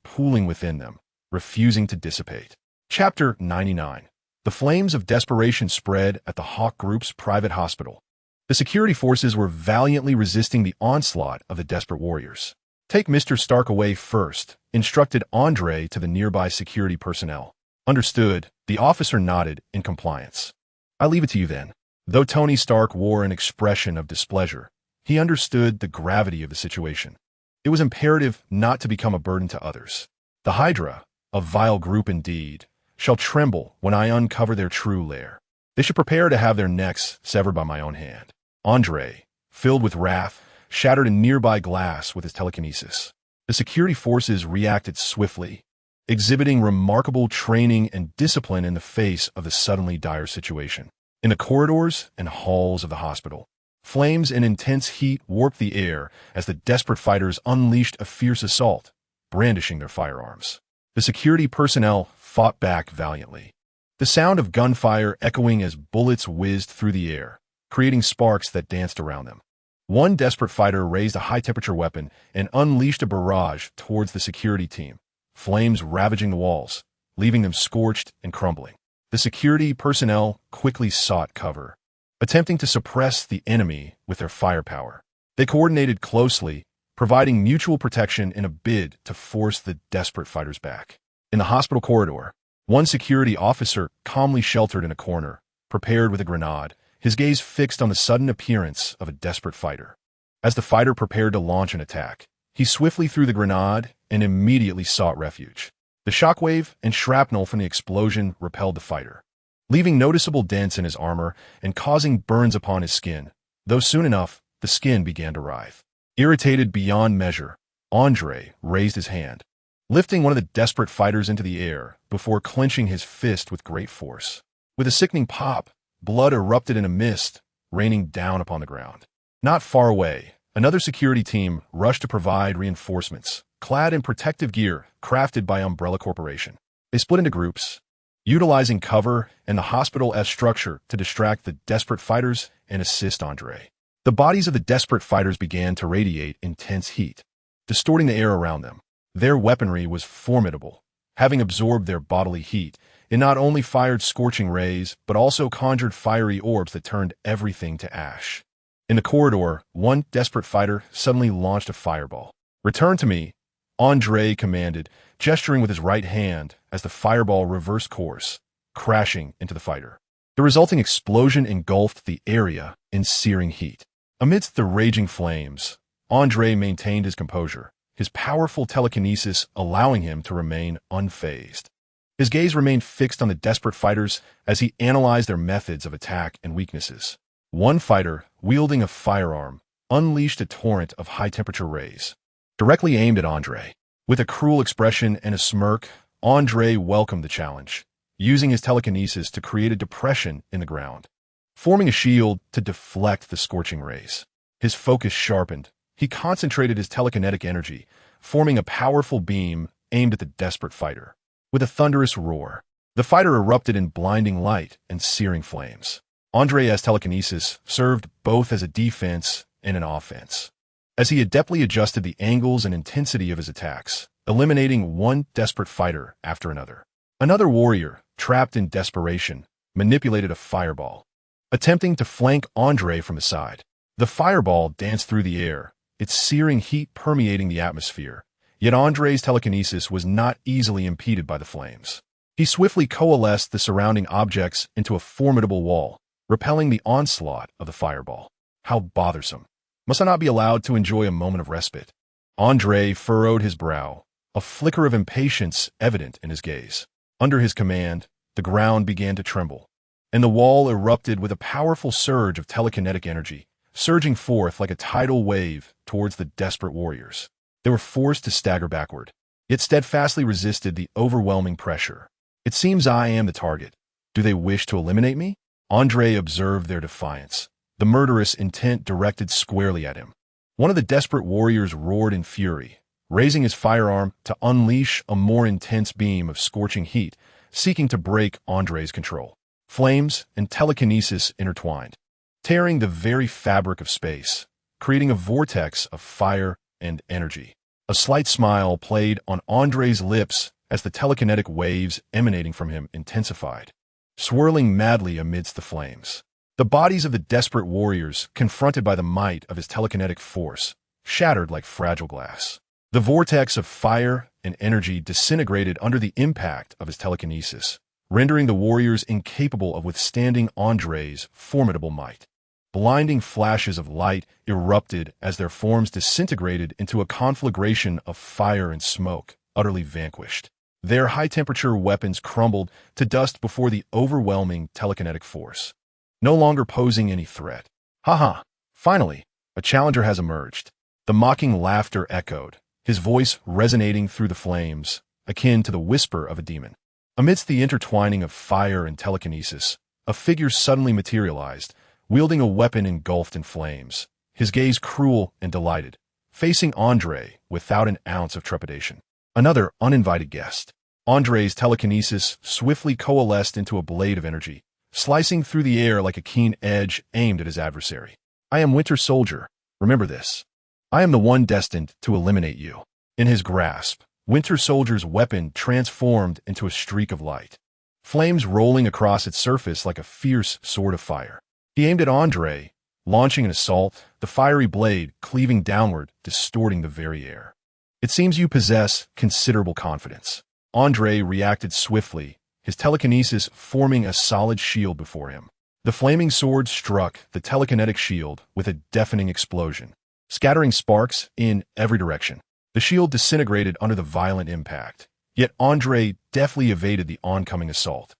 pooling within them, refusing to dissipate. Chapter 99. The flames of desperation spread at the Hawk Group's private hospital. The security forces were valiantly resisting the onslaught of the desperate warriors. Take Mr. Stark away first, instructed Andre to the nearby security personnel. Understood, the officer nodded in compliance. I leave it to you then. Though Tony Stark wore an expression of displeasure, he understood the gravity of the situation. It was imperative not to become a burden to others. The Hydra, a vile group indeed, shall tremble when I uncover their true lair. They should prepare to have their necks severed by my own hand. Andre, filled with wrath, shattered a nearby glass with his telekinesis. The security forces reacted swiftly, exhibiting remarkable training and discipline in the face of the suddenly dire situation. In the corridors and halls of the hospital, flames and intense heat warped the air as the desperate fighters unleashed a fierce assault, brandishing their firearms. The security personnel fought back valiantly, the sound of gunfire echoing as bullets whizzed through the air, creating sparks that danced around them. One desperate fighter raised a high-temperature weapon and unleashed a barrage towards the security team, flames ravaging the walls, leaving them scorched and crumbling. The security personnel quickly sought cover, attempting to suppress the enemy with their firepower. They coordinated closely, providing mutual protection in a bid to force the desperate fighters back. In the hospital corridor, one security officer calmly sheltered in a corner, prepared with a grenade, his gaze fixed on the sudden appearance of a desperate fighter. As the fighter prepared to launch an attack, he swiftly threw the grenade and immediately sought refuge. The shockwave and shrapnel from the explosion repelled the fighter, leaving noticeable dents in his armor and causing burns upon his skin, though soon enough, the skin began to writhe. Irritated beyond measure, Andre raised his hand, lifting one of the desperate fighters into the air before clenching his fist with great force. With a sickening pop, blood erupted in a mist, raining down upon the ground. Not far away, another security team rushed to provide reinforcements, clad in protective gear crafted by Umbrella Corporation. They split into groups, utilizing cover and the hospital as structure to distract the desperate fighters and assist Andre. The bodies of the desperate fighters began to radiate intense heat, distorting the air around them. Their weaponry was formidable. Having absorbed their bodily heat, it not only fired scorching rays, but also conjured fiery orbs that turned everything to ash. In the corridor, one desperate fighter suddenly launched a fireball. "Return to me," Andre commanded, gesturing with his right hand as the fireball reversed course, crashing into the fighter. The resulting explosion engulfed the area in searing heat. Amidst the raging flames, Andre maintained his composure, his powerful telekinesis allowing him to remain unfazed. His gaze remained fixed on the desperate fighters as he analyzed their methods of attack and weaknesses. One fighter, wielding a firearm, unleashed a torrent of high-temperature rays, directly aimed at Andre. With a cruel expression and a smirk, Andre welcomed the challenge, using his telekinesis to create a depression in the ground, forming a shield to deflect the scorching rays. His focus sharpened. He concentrated his telekinetic energy, forming a powerful beam aimed at the desperate fighter. With a thunderous roar, the fighter erupted in blinding light and searing flames. Andre's telekinesis served both as a defense and an offense, as he adeptly adjusted the angles and intensity of his attacks, eliminating one desperate fighter after another. Another warrior, trapped in desperation, manipulated a fireball, attempting to flank Andre from the side. The fireball danced through the air, its searing heat permeating the atmosphere, yet Andre's telekinesis was not easily impeded by the flames. He swiftly coalesced the surrounding objects into a formidable wall, repelling the onslaught of the fireball. How bothersome. Must I not be allowed to enjoy a moment of respite? Andre furrowed his brow, a flicker of impatience evident in his gaze. Under his command, the ground began to tremble, and the wall erupted with a powerful surge of telekinetic energy, surging forth like a tidal wave towards the desperate warriors. They were forced to stagger backward, yet steadfastly resisted the overwhelming pressure. It seems I am the target. Do they wish to eliminate me? Andre observed their defiance, the murderous intent directed squarely at him. One of the desperate warriors roared in fury, raising his firearm to unleash a more intense beam of scorching heat, seeking to break Andre's control. Flames and telekinesis intertwined, tearing the very fabric of space, creating a vortex of fire and energy. A slight smile played on Andre's lips as the telekinetic waves emanating from him intensified, swirling madly amidst the flames. The bodies of the desperate warriors, confronted by the might of his telekinetic force, shattered like fragile glass. The vortex of fire and energy disintegrated under the impact of his telekinesis, rendering the warriors incapable of withstanding Andre's formidable might. Blinding flashes of light erupted as their forms disintegrated into a conflagration of fire and smoke, utterly vanquished. Their high-temperature weapons crumbled to dust before the overwhelming telekinetic force, no longer posing any threat. Ha! Finally, a challenger has emerged. The mocking laughter echoed, his voice resonating through the flames, akin to the whisper of a demon. Amidst the intertwining of fire and telekinesis, a figure suddenly materialized, wielding a weapon engulfed in flames, his gaze cruel and delighted, facing Andre without an ounce of trepidation. Another uninvited guest. Andre's telekinesis swiftly coalesced into a blade of energy, slicing through the air like a keen edge aimed at his adversary. I am Winter Soldier. Remember this. I am the one destined to eliminate you. In his grasp, Winter Soldier's weapon transformed into a streak of light, flames rolling across its surface like a fierce sword of fire. He aimed at Andre, launching an assault, the fiery blade cleaving downward, distorting the very air. It seems you possess considerable confidence. Andre reacted swiftly, his telekinesis forming a solid shield before him. The flaming sword struck the telekinetic shield with a deafening explosion, scattering sparks in every direction. The shield disintegrated under the violent impact, yet Andre deftly evaded the oncoming assault.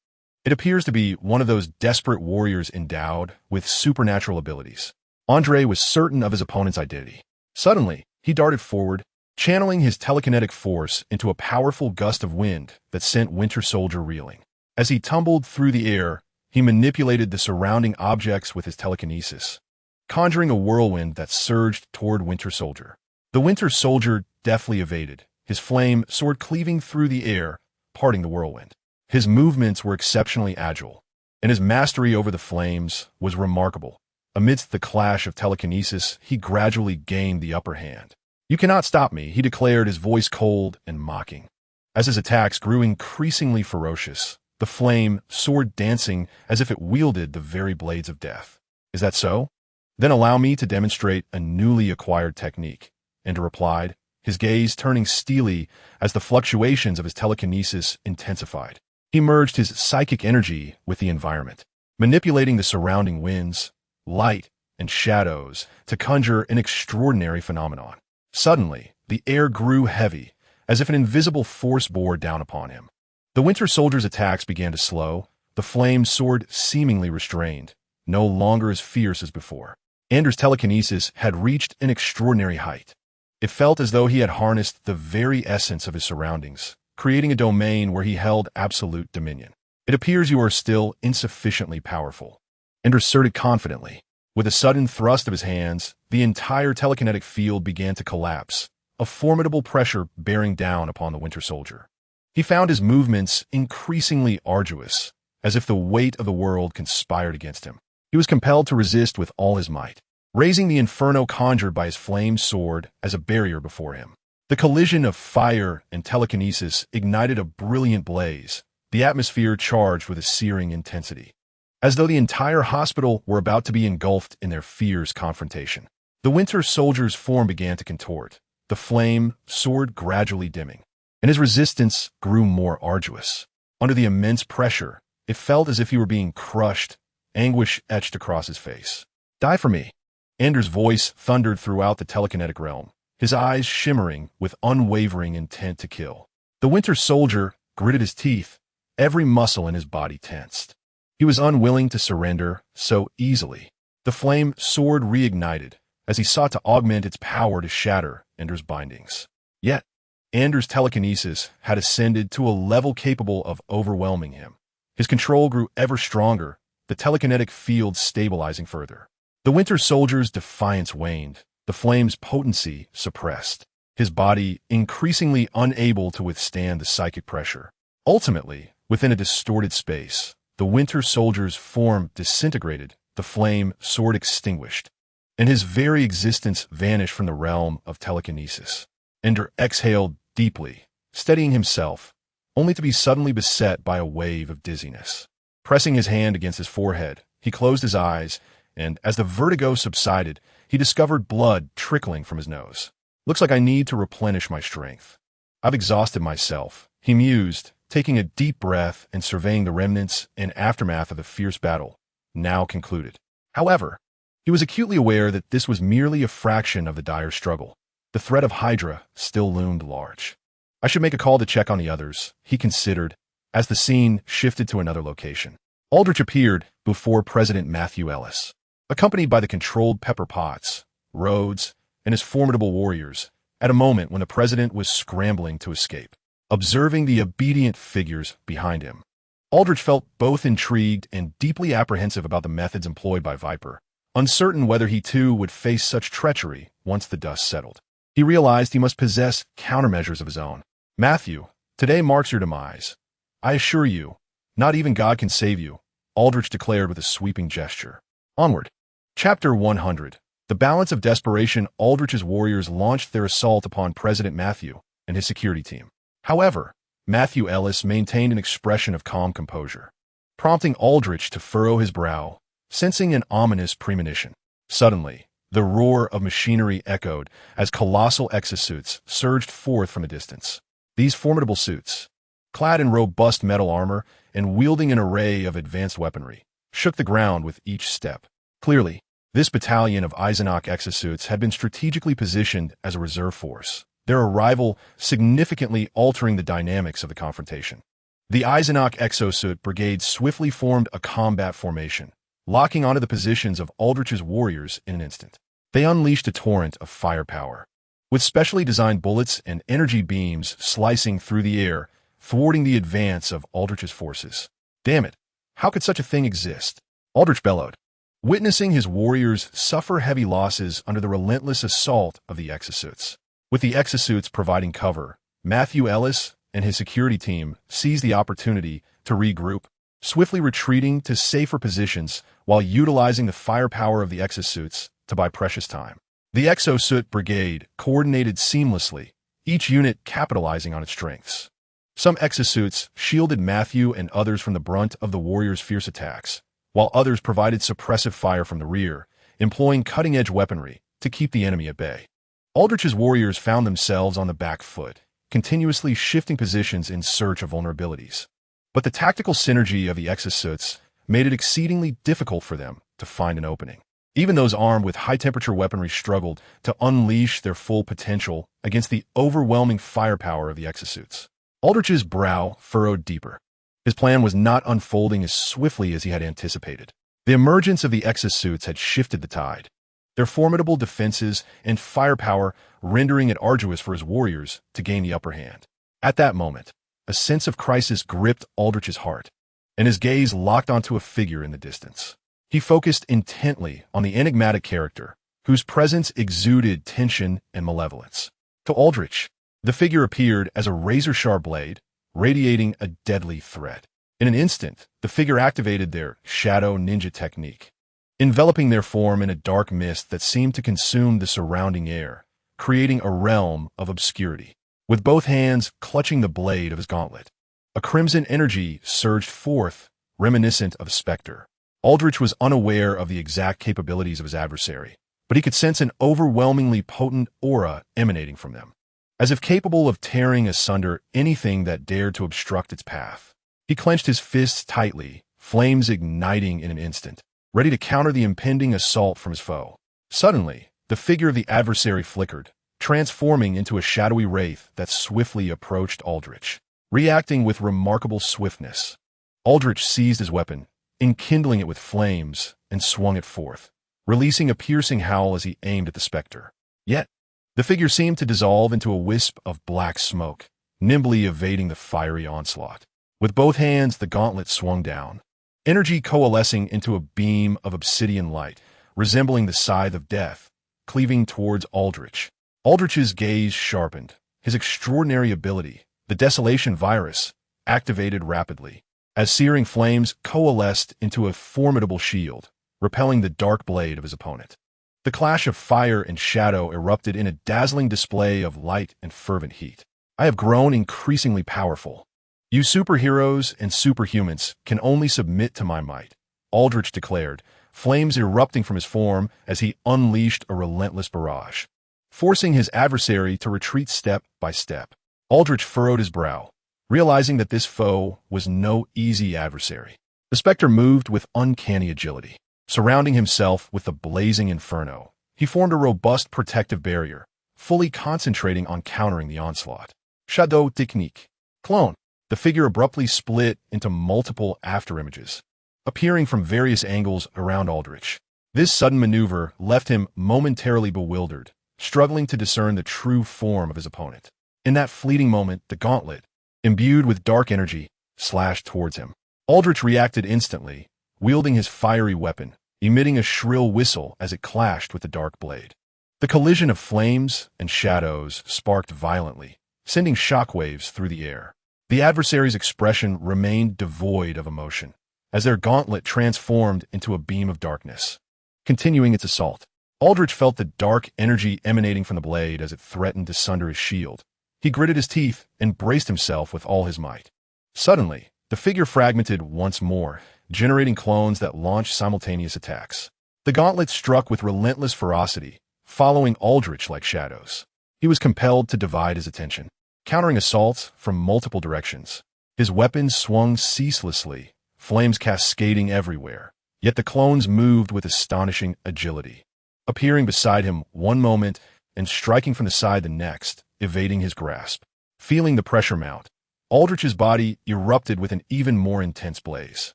It appears to be one of those desperate warriors endowed with supernatural abilities. Andre was certain of his opponent's identity. Suddenly, he darted forward, channeling his telekinetic force into a powerful gust of wind that sent Winter Soldier reeling. As he tumbled through the air, he manipulated the surrounding objects with his telekinesis, conjuring a whirlwind that surged toward Winter Soldier. The Winter Soldier deftly evaded, his flame sword cleaving through the air, parting the whirlwind. His movements were exceptionally agile, and his mastery over the flames was remarkable. Amidst the clash of telekinesis, he gradually gained the upper hand. You cannot stop me, he declared, his voice cold and mocking. As his attacks grew increasingly ferocious, the flame sword dancing as if it wielded the very blades of death. Is that so? Then allow me to demonstrate a newly acquired technique. Ender replied, his gaze turning steely as the fluctuations of his telekinesis intensified. He merged his psychic energy with the environment, manipulating the surrounding winds, light, and shadows to conjure an extraordinary phenomenon. Suddenly, the air grew heavy, as if an invisible force bore down upon him. The Winter Soldier's attacks began to slow, the flame sword seemingly restrained, no longer as fierce as before. Ender's telekinesis had reached an extraordinary height. It felt as though he had harnessed the very essence of his surroundings, creating a domain where he held absolute dominion. It appears you are still insufficiently powerful. Ender asserted confidently. With a sudden thrust of his hands, the entire telekinetic field began to collapse, a formidable pressure bearing down upon the Winter Soldier. He found his movements increasingly arduous, as if the weight of the world conspired against him. He was compelled to resist with all his might, raising the inferno conjured by his flame sword as a barrier before him. The collision of fire and telekinesis ignited a brilliant blaze, the atmosphere charged with a searing intensity, as though the entire hospital were about to be engulfed in their fierce confrontation. The Winter Soldier's form began to contort, the flame sword gradually dimming, and his resistance grew more arduous. Under the immense pressure, it felt as if he were being crushed, anguish etched across his face. "Die for me," Anders' voice thundered throughout the telekinetic realm, his eyes shimmering with unwavering intent to kill. The Winter Soldier gritted his teeth, every muscle in his body tensed. He was unwilling to surrender so easily. The flame sword reignited as he sought to augment its power to shatter Anders' bindings. Yet, Anders' telekinesis had ascended to a level capable of overwhelming him. His control grew ever stronger, the telekinetic field stabilizing further. The Winter Soldier's defiance waned, the flame's potency suppressed, his body increasingly unable to withstand the psychic pressure. Ultimately, within a distorted space, the Winter Soldier's form disintegrated, the flame sword extinguished, and his very existence vanished from the realm of telekinesis. Ender exhaled deeply, steadying himself, only to be suddenly beset by a wave of dizziness. Pressing his hand against his forehead, he closed his eyes, and as the vertigo subsided, he discovered blood trickling from his nose. "Looks like I need to replenish my strength. I've exhausted myself," he mused, taking a deep breath and surveying the remnants and aftermath of the fierce battle, now concluded. However, he was acutely aware that this was merely a fraction of the dire struggle. The threat of Hydra still loomed large. "I should make a call to check on the others," he considered, as the scene shifted to another location. Aldrich appeared before President Matthew Ellis, accompanied by the controlled Pepper Potts, Rhodes, and his formidable warriors, at a moment when the president was scrambling to escape. Observing the obedient figures behind him, Aldrich felt both intrigued and deeply apprehensive about the methods employed by Viper, uncertain whether he too would face such treachery once the dust settled. He realized he must possess countermeasures of his own. "Matthew, today marks your demise. I assure you, not even God can save you," Aldrich declared with a sweeping gesture. Onward. Chapter 100. The balance of desperation. Aldrich's warriors launched their assault upon President Matthew and his security team. However, Matthew Ellis maintained an expression of calm composure, prompting Aldrich to furrow his brow, sensing an ominous premonition. Suddenly, the roar of machinery echoed as colossal exosuits surged forth from a distance. These formidable suits, clad in robust metal armor and wielding an array of advanced weaponry, shook the ground with each step. Clearly, this battalion of Eisenach exosuits had been strategically positioned as a reserve force, their arrival significantly altering the dynamics of the confrontation. The Eisenach exosuit brigade swiftly formed a combat formation, locking onto the positions of Aldrich's warriors in an instant. They unleashed a torrent of firepower, with specially designed bullets and energy beams slicing through the air, thwarting the advance of Aldrich's forces. "Damn it! How could such a thing exist?" Aldrich bellowed, witnessing his warriors suffer heavy losses under the relentless assault of the exosuits. With the exosuits providing cover, Matthew Ellis and his security team seized the opportunity to regroup, swiftly retreating to safer positions while utilizing the firepower of the exosuits to buy precious time. The exosuit brigade coordinated seamlessly, each unit capitalizing on its strengths. Some exosuits shielded Matthew and others from the brunt of the warriors' fierce attacks, while others provided suppressive fire from the rear, employing cutting-edge weaponry to keep the enemy at bay. Aldrich's warriors found themselves on the back foot, continuously shifting positions in search of vulnerabilities. But the tactical synergy of the exosuits made it exceedingly difficult for them to find an opening. Even those armed with high-temperature weaponry struggled to unleash their full potential against the overwhelming firepower of the exosuits. Aldrich's brow furrowed deeper. His plan was not unfolding as swiftly as he had anticipated. The emergence of the exosuits had shifted the tide, their formidable defenses and firepower rendering it arduous for his warriors to gain the upper hand. At that moment, a sense of crisis gripped Aldrich's heart, and his gaze locked onto a figure in the distance. He focused intently on the enigmatic character, whose presence exuded tension and malevolence. To Aldrich, the figure appeared as a razor-sharp blade, radiating a deadly threat. In an instant, the figure activated their shadow ninja technique, enveloping their form in a dark mist that seemed to consume the surrounding air, creating a realm of obscurity. With both hands clutching the blade of his gauntlet, a crimson energy surged forth, reminiscent of a specter. Aldrich was unaware of the exact capabilities of his adversary, but he could sense an overwhelmingly potent aura emanating from them, as if capable of tearing asunder anything that dared to obstruct its path. He clenched his fists tightly, flames igniting in an instant, ready to counter the impending assault from his foe. Suddenly, the figure of the adversary flickered, transforming into a shadowy wraith that swiftly approached Aldrich. Reacting with remarkable swiftness, Aldrich seized his weapon, enkindling it with flames, and swung it forth, releasing a piercing howl as he aimed at the specter. Yet, the figure seemed to dissolve into a wisp of black smoke, nimbly evading the fiery onslaught. With both hands, the gauntlet swung down, energy coalescing into a beam of obsidian light, resembling the scythe of death, cleaving towards Aldrich. Aldrich's gaze sharpened, his extraordinary ability, the Desolation Virus, activated rapidly, as searing flames coalesced into a formidable shield, repelling the dark blade of his opponent. The clash of fire and shadow erupted in a dazzling display of light and fervent heat. I have grown increasingly powerful. You superheroes and superhumans can only submit to my might, Aldrich declared, flames erupting from his form as he unleashed a relentless barrage, forcing his adversary to retreat step by step. Aldrich furrowed his brow, realizing that this foe was no easy adversary. The specter moved with uncanny agility. Surrounding himself with the blazing inferno, he formed a robust protective barrier, fully concentrating on countering the onslaught. Shadow technique. Clone. The figure abruptly split into multiple afterimages, appearing from various angles around Aldrich. This sudden maneuver left him momentarily bewildered, struggling to discern the true form of his opponent. In that fleeting moment, the gauntlet, imbued with dark energy, slashed towards him. Aldrich reacted instantly, wielding his fiery weapon, emitting a shrill whistle as it clashed with the dark blade. The collision of flames and shadows sparked violently, sending shockwaves through the air. The adversary's expression remained devoid of emotion, as their gauntlet transformed into a beam of darkness. Continuing its assault, Aldrich felt the dark energy emanating from the blade as it threatened to sunder his shield. He gritted his teeth and braced himself with all his might. Suddenly, the figure fragmented once more, generating clones that launched simultaneous attacks. The gauntlet struck with relentless ferocity, following Aldrich like shadows. He was compelled to divide his attention, countering assaults from multiple directions. His weapons swung ceaselessly, flames cascading everywhere, yet the clones moved with astonishing agility, appearing beside him one moment and striking from the side the next, evading his grasp. Feeling the pressure mount, Aldrich's body erupted with an even more intense blaze.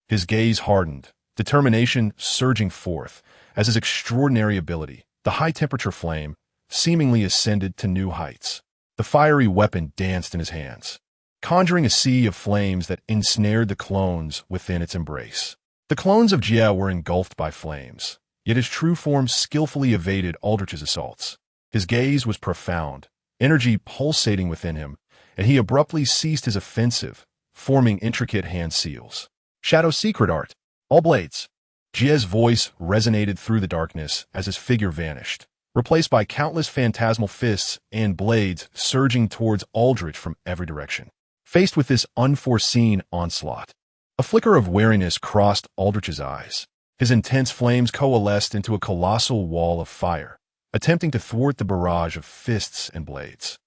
His gaze hardened, determination surging forth, as his extraordinary ability, the high-temperature flame, seemingly ascended to new heights. The fiery weapon danced in his hands, conjuring a sea of flames that ensnared the clones within its embrace. The clones of Jia were engulfed by flames, yet his true form skillfully evaded Aldrich's assaults. His gaze was profound, energy pulsating within him, and he abruptly ceased his offensive, forming intricate hand seals. Shadow secret art. All blades. Jia's voice resonated through the darkness as his figure vanished, replaced by countless phantasmal fists and blades surging towards Aldrich from every direction. Faced with this unforeseen onslaught, a flicker of wariness crossed Aldrich's eyes. His intense flames coalesced into a colossal wall of fire, attempting to thwart the barrage of fists and blades.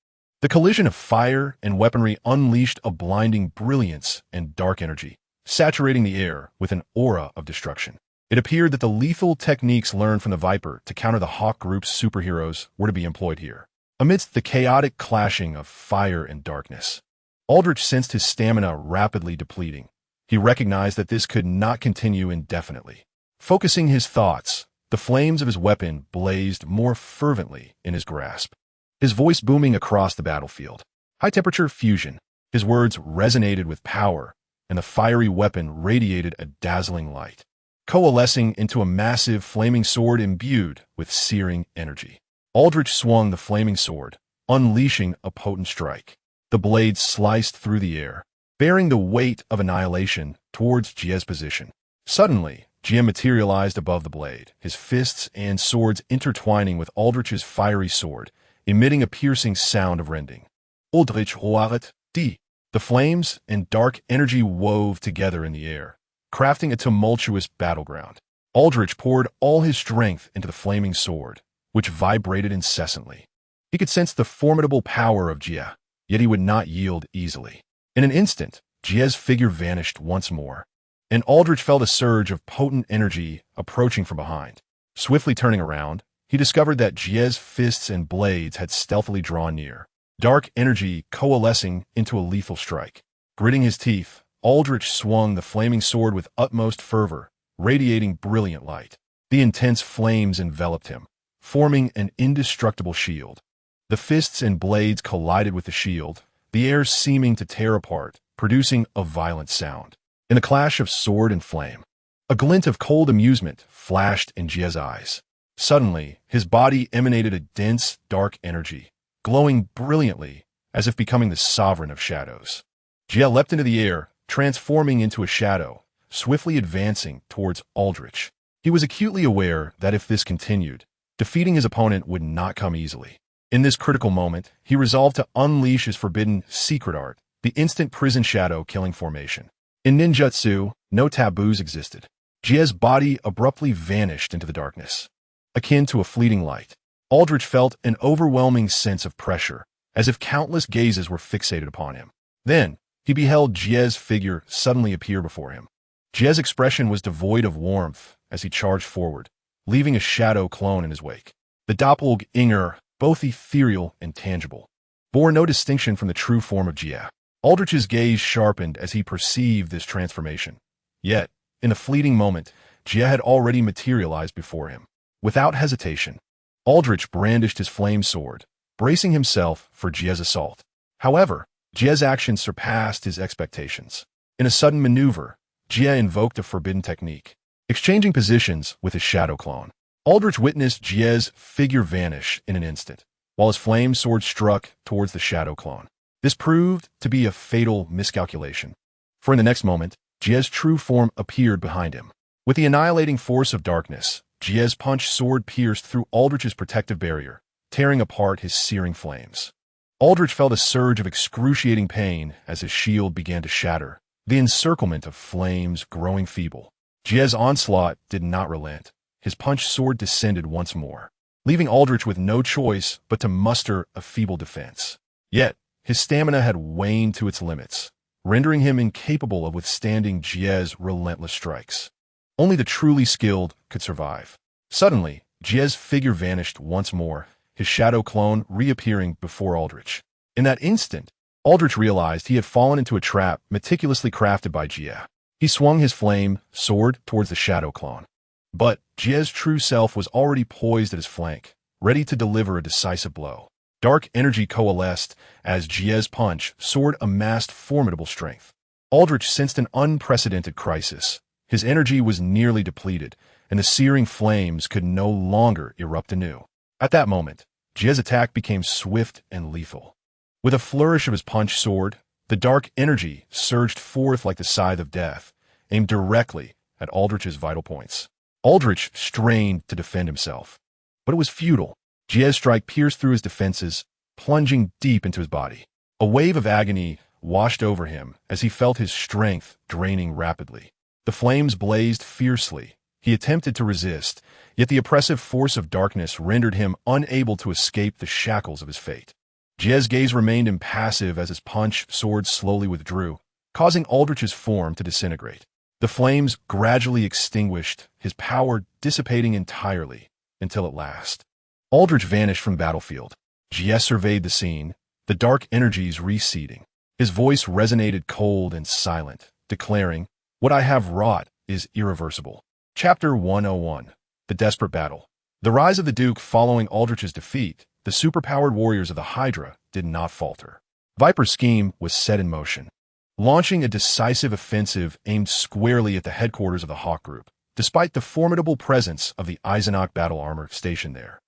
The collision of fire and weaponry unleashed a blinding brilliance and dark energy, saturating the air with an aura of destruction. It appeared that the lethal techniques learned from the Viper to counter the Hawk Group's superheroes were to be employed here. Amidst the chaotic clashing of fire and darkness, Aldrich sensed his stamina rapidly depleting. He recognized that this could not continue indefinitely. Focusing his thoughts, the flames of his weapon blazed more fervently in his grasp, his voice booming across the battlefield. High-temperature fusion. His words resonated with power, and the fiery weapon radiated a dazzling light, coalescing into a massive flaming sword imbued with searing energy. Aldrich swung the flaming sword, unleashing a potent strike. The blade sliced through the air, bearing the weight of annihilation towards Jie's position. Suddenly, Jie materialized above the blade, his fists and swords intertwining with Aldrich's fiery sword, emitting a piercing sound of rending. Aldrich roaret, d. The flames and dark energy wove together in the air, crafting a tumultuous battleground. Aldrich poured all his strength into the flaming sword, which vibrated incessantly. He could sense the formidable power of Jie, yet he would not yield easily. In an instant, Jie's figure vanished once more, and Aldrich felt a surge of potent energy approaching from behind. Swiftly turning around, he discovered that Jie's fists and blades had stealthily drawn near, dark energy coalescing into a lethal strike. Gritting his teeth, Aldrich swung the flaming sword with utmost fervor, radiating brilliant light. The intense flames enveloped him, forming an indestructible shield. The fists and blades collided with the shield, the air seeming to tear apart, producing a violent sound. In the clash of sword and flame, a glint of cold amusement flashed in Jie's eyes. Suddenly, his body emanated a dense, dark energy, glowing brilliantly, as if becoming the sovereign of shadows. Jie leapt into the air, transforming into a shadow, swiftly advancing towards Aldrich. He was acutely aware that if this continued, defeating his opponent would not come easily. In this critical moment, he resolved to unleash his forbidden secret art, the instant prison shadow killing formation. In ninjutsu, no taboos existed. Jie's body abruptly vanished into the darkness. Akin to a fleeting light, Aldrich felt an overwhelming sense of pressure, as if countless gazes were fixated upon him. Then, he beheld Jie's figure suddenly appear before him. Jie's expression was devoid of warmth as he charged forward, leaving a shadow clone in his wake. The doppelganger, both ethereal and tangible, bore no distinction from the true form of Jie. Aldrich's gaze sharpened as he perceived this transformation. Yet, in a fleeting moment, Jie had already materialized before him. Without hesitation, Aldrich brandished his flame sword, bracing himself for Jie's assault. However, Jie's actions surpassed his expectations. In a sudden maneuver, Jie invoked a forbidden technique, exchanging positions with his shadow clone. Aldrich witnessed Jie's figure vanish in an instant, while his flame sword struck towards the shadow clone. This proved to be a fatal miscalculation, for in the next moment, Jie's true form appeared behind him. With the annihilating force of darkness, Jie's punch sword pierced through Aldrich's protective barrier, tearing apart his searing flames. Aldrich felt a surge of excruciating pain as his shield began to shatter, the encirclement of flames growing feeble. Jie's onslaught did not relent. His punch sword descended once more, leaving Aldrich with no choice but to muster a feeble defense. Yet, his stamina had waned to its limits, rendering him incapable of withstanding Jie's relentless strikes. Only the truly skilled could survive. Suddenly, Jie's figure vanished once more, his shadow clone reappearing before Aldrich. In that instant, Aldrich realized he had fallen into a trap meticulously crafted by Jie. He swung his flame sword towards the shadow clone. But Jie's true self was already poised at his flank, ready to deliver a decisive blow. Dark energy coalesced as Jie's punch sword amassed formidable strength. Aldrich sensed an unprecedented crisis. His energy was nearly depleted, and the searing flames could no longer erupt anew. At that moment, Jie's attack became swift and lethal. With a flourish of his punch sword, the dark energy surged forth like the scythe of death, aimed directly at Aldrich's vital points. Aldrich strained to defend himself, but it was futile. Jie's strike pierced through his defenses, plunging deep into his body. A wave of agony washed over him as he felt his strength draining rapidly. The flames blazed fiercely. He attempted to resist, yet the oppressive force of darkness rendered him unable to escape the shackles of his fate. Jie's gaze remained impassive as his punch sword slowly withdrew, causing Aldrich's form to disintegrate. The flames gradually extinguished, his power dissipating entirely, until at last Aldrich vanished from the battlefield. Jie surveyed the scene, the dark energies receding. His voice resonated cold and silent, declaring, "What I have wrought is irreversible." Chapter 101. The Desperate Battle. The rise of the Duke following Aldrich's defeat, the superpowered warriors of the Hydra did not falter. Viper's scheme was set in motion, launching a decisive offensive aimed squarely at the headquarters of the Hawk Group, despite the formidable presence of the Eisenach battle armor stationed there.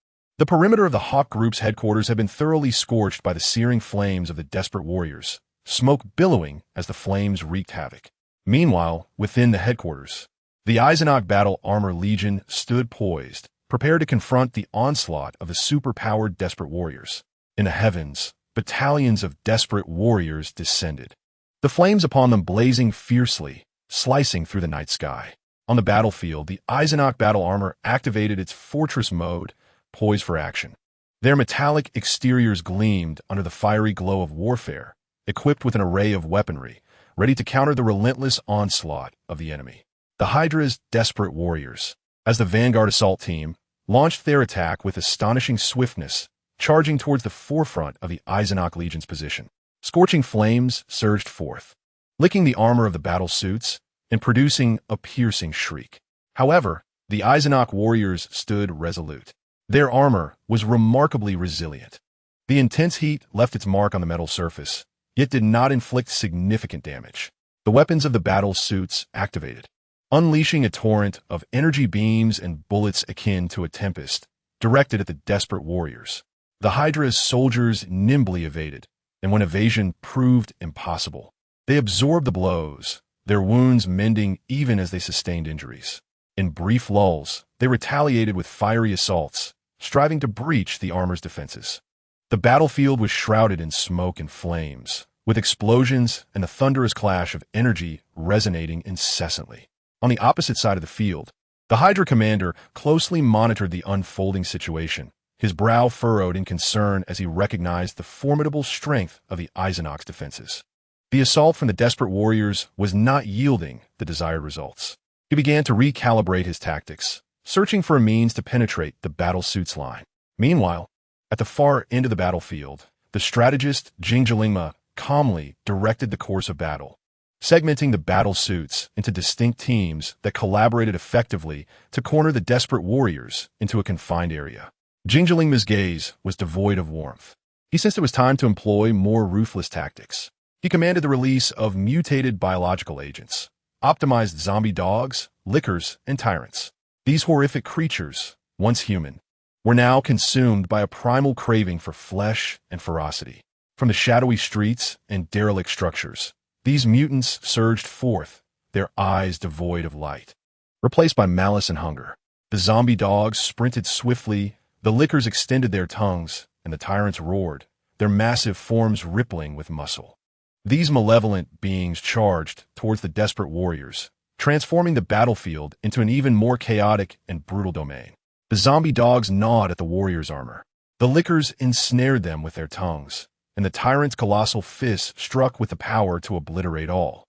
The perimeter of the Hawk Group's headquarters had been thoroughly scorched by the searing flames of the desperate warriors, smoke billowing as the flames wreaked havoc. Meanwhile, within the headquarters, the Eisenach Battle Armor Legion stood poised, prepared to confront the onslaught of the super-powered desperate warriors. In the heavens, battalions of desperate warriors descended, the flames upon them blazing fiercely, slicing through the night sky. On the battlefield, the Eisenach Battle Armor activated its fortress mode, poised for action. Their metallic exteriors gleamed under the fiery glow of warfare, equipped with an array of weaponry, ready to counter the relentless onslaught of the enemy. The Hydra's desperate warriors, as the Vanguard assault team, launched their attack with astonishing swiftness, charging towards the forefront of the Eisenach Legion's position. Scorching flames surged forth, licking the armor of the battle suits and producing a piercing shriek. However, the Eisenach warriors stood resolute. Their armor was remarkably resilient. The intense heat left its mark on the metal surface, yet did not inflict significant damage. The weapons of the battle suits activated, unleashing a torrent of energy beams and bullets akin to a tempest, directed at the desperate warriors. The Hydra's soldiers nimbly evaded, and when evasion proved impossible, they absorbed the blows, their wounds mending even as they sustained injuries. In brief lulls, they retaliated with fiery assaults, striving to breach the armor's defenses. The battlefield was shrouded in smoke and flames, with explosions and the thunderous clash of energy resonating incessantly. On the opposite side of the field, the Hydra commander closely monitored the unfolding situation, his brow furrowed in concern as he recognized the formidable strength of the Eisenach's defenses. The assault from the desperate warriors was not yielding the desired results. He began to recalibrate his tactics, searching for a means to penetrate the battle suits line. Meanwhile, at the far end of the battlefield, the strategist Jingjilingma calmly directed the course of battle, segmenting the battle suits into distinct teams that collaborated effectively to corner the desperate warriors into a confined area. Jingjilingma's gaze was devoid of warmth. He sensed it was time to employ more ruthless tactics. He commanded the release of mutated biological agents, optimized zombie dogs, lickers, and tyrants. These horrific creatures, once human, were now consumed by a primal craving for flesh and ferocity. From the shadowy streets and derelict structures, these mutants surged forth, their eyes devoid of light, replaced by malice and hunger. The zombie dogs sprinted swiftly, the lickers extended their tongues, and the tyrants roared, their massive forms rippling with muscle. These malevolent beings charged towards the desperate warriors, transforming the battlefield into an even more chaotic and brutal domain. The zombie dogs gnawed at the warriors' armor. The lickers ensnared them with their tongues, and the tyrant's colossal fists struck with the power to obliterate all.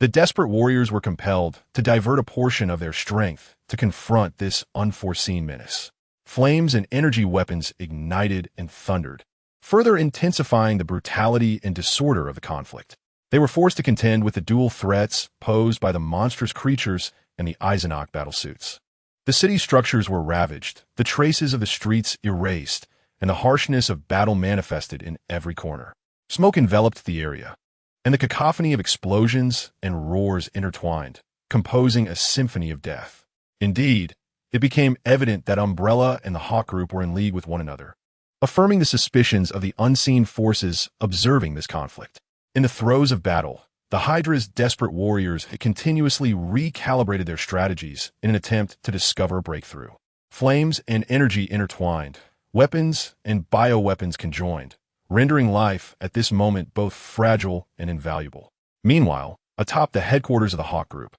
The desperate warriors were compelled to divert a portion of their strength to confront this unforeseen menace. Flames and energy weapons ignited and thundered, further intensifying the brutality and disorder of the conflict. They were forced to contend with the dual threats posed by the monstrous creatures and the Eisenach battlesuits. The city's structures were ravaged, the traces of the streets erased, and the harshness of battle manifested in every corner. Smoke enveloped the area, and the cacophony of explosions and roars intertwined, composing a symphony of death. Indeed, it became evident that Umbrella and the Hawk Group were in league with one another, affirming the suspicions of the unseen forces observing this conflict. In the throes of battle, the Hydra's desperate warriors had continuously recalibrated their strategies in an attempt to discover a breakthrough. Flames and energy intertwined, weapons and bioweapons conjoined, rendering life at this moment both fragile and invaluable. Meanwhile, atop the headquarters of the Hawk Group,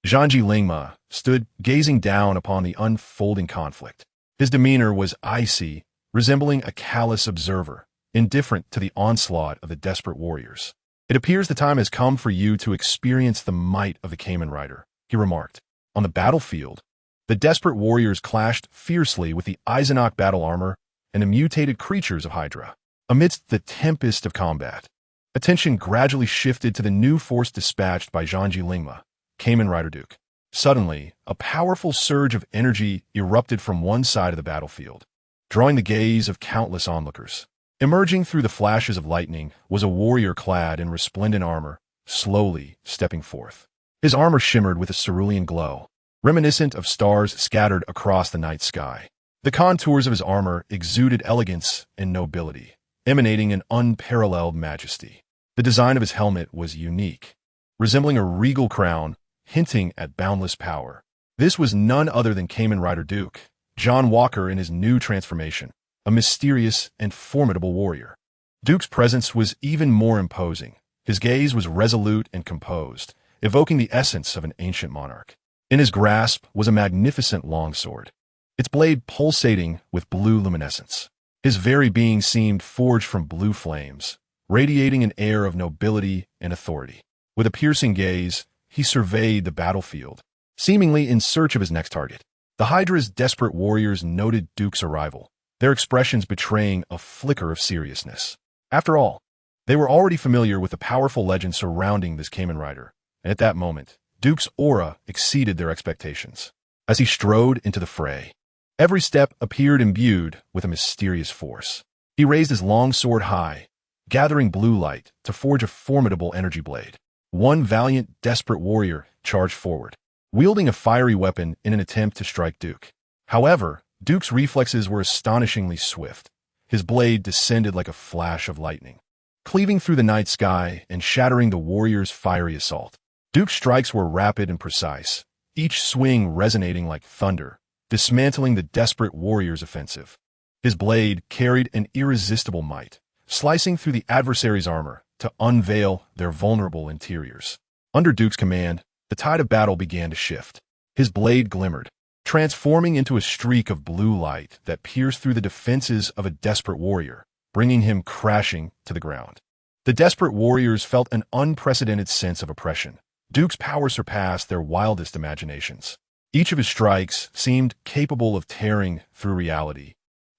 Jingjilingma stood gazing down upon the unfolding conflict. His demeanor was icy, resembling a callous observer, indifferent to the onslaught of the desperate warriors. "It appears the time has come for you to experience the might of the Kamen Rider," he remarked. On the battlefield, the desperate warriors clashed fiercely with the Eisenach battle armor and the mutated creatures of Hydra. Amidst the tempest of combat, attention gradually shifted to the new force dispatched by Jingjilingma, Kamen Rider Duke. Suddenly, a powerful surge of energy erupted from one side of the battlefield, drawing the gaze of countless onlookers. Emerging through the flashes of lightning was a warrior clad in resplendent armor, slowly stepping forth. His armor shimmered with a cerulean glow, reminiscent of stars scattered across the night sky. The contours of his armor exuded elegance and nobility, emanating an unparalleled majesty. The design of his helmet was unique, resembling a regal crown, hinting at boundless power. This was none other than Kamen Rider Duke, John Walker in his new transformation, a mysterious and formidable warrior. Duke's presence was even more imposing. His gaze was resolute and composed, evoking the essence of an ancient monarch. In his grasp was a magnificent longsword, its blade pulsating with blue luminescence. His very being seemed forged from blue flames, radiating an air of nobility and authority. With a piercing gaze, he surveyed the battlefield, seemingly in search of his next target. The Hydra's desperate warriors noted Duke's arrival, their expressions betraying a flicker of seriousness. After all, they were already familiar with the powerful legend surrounding this Kamen Rider, and at that moment, Duke's aura exceeded their expectations. As he strode into the fray, every step appeared imbued with a mysterious force. He raised his long sword high, gathering blue light to forge a formidable energy blade. One valiant, desperate warrior charged forward, wielding a fiery weapon in an attempt to strike Duke. However, Duke's reflexes were astonishingly swift. His blade descended like a flash of lightning, cleaving through the night sky and shattering the warrior's fiery assault. Duke's strikes were rapid and precise, each swing resonating like thunder, dismantling the desperate warrior's offensive. His blade carried an irresistible might, slicing through the adversary's armor to unveil their vulnerable interiors. Under Duke's command, the tide of battle began to shift. His blade glimmered, transforming into a streak of blue light that pierced through the defenses of a desperate warrior, bringing him crashing to the ground. The desperate warriors felt an unprecedented sense of oppression. Duke's power surpassed their wildest imaginations. Each of his strikes seemed capable of tearing through reality,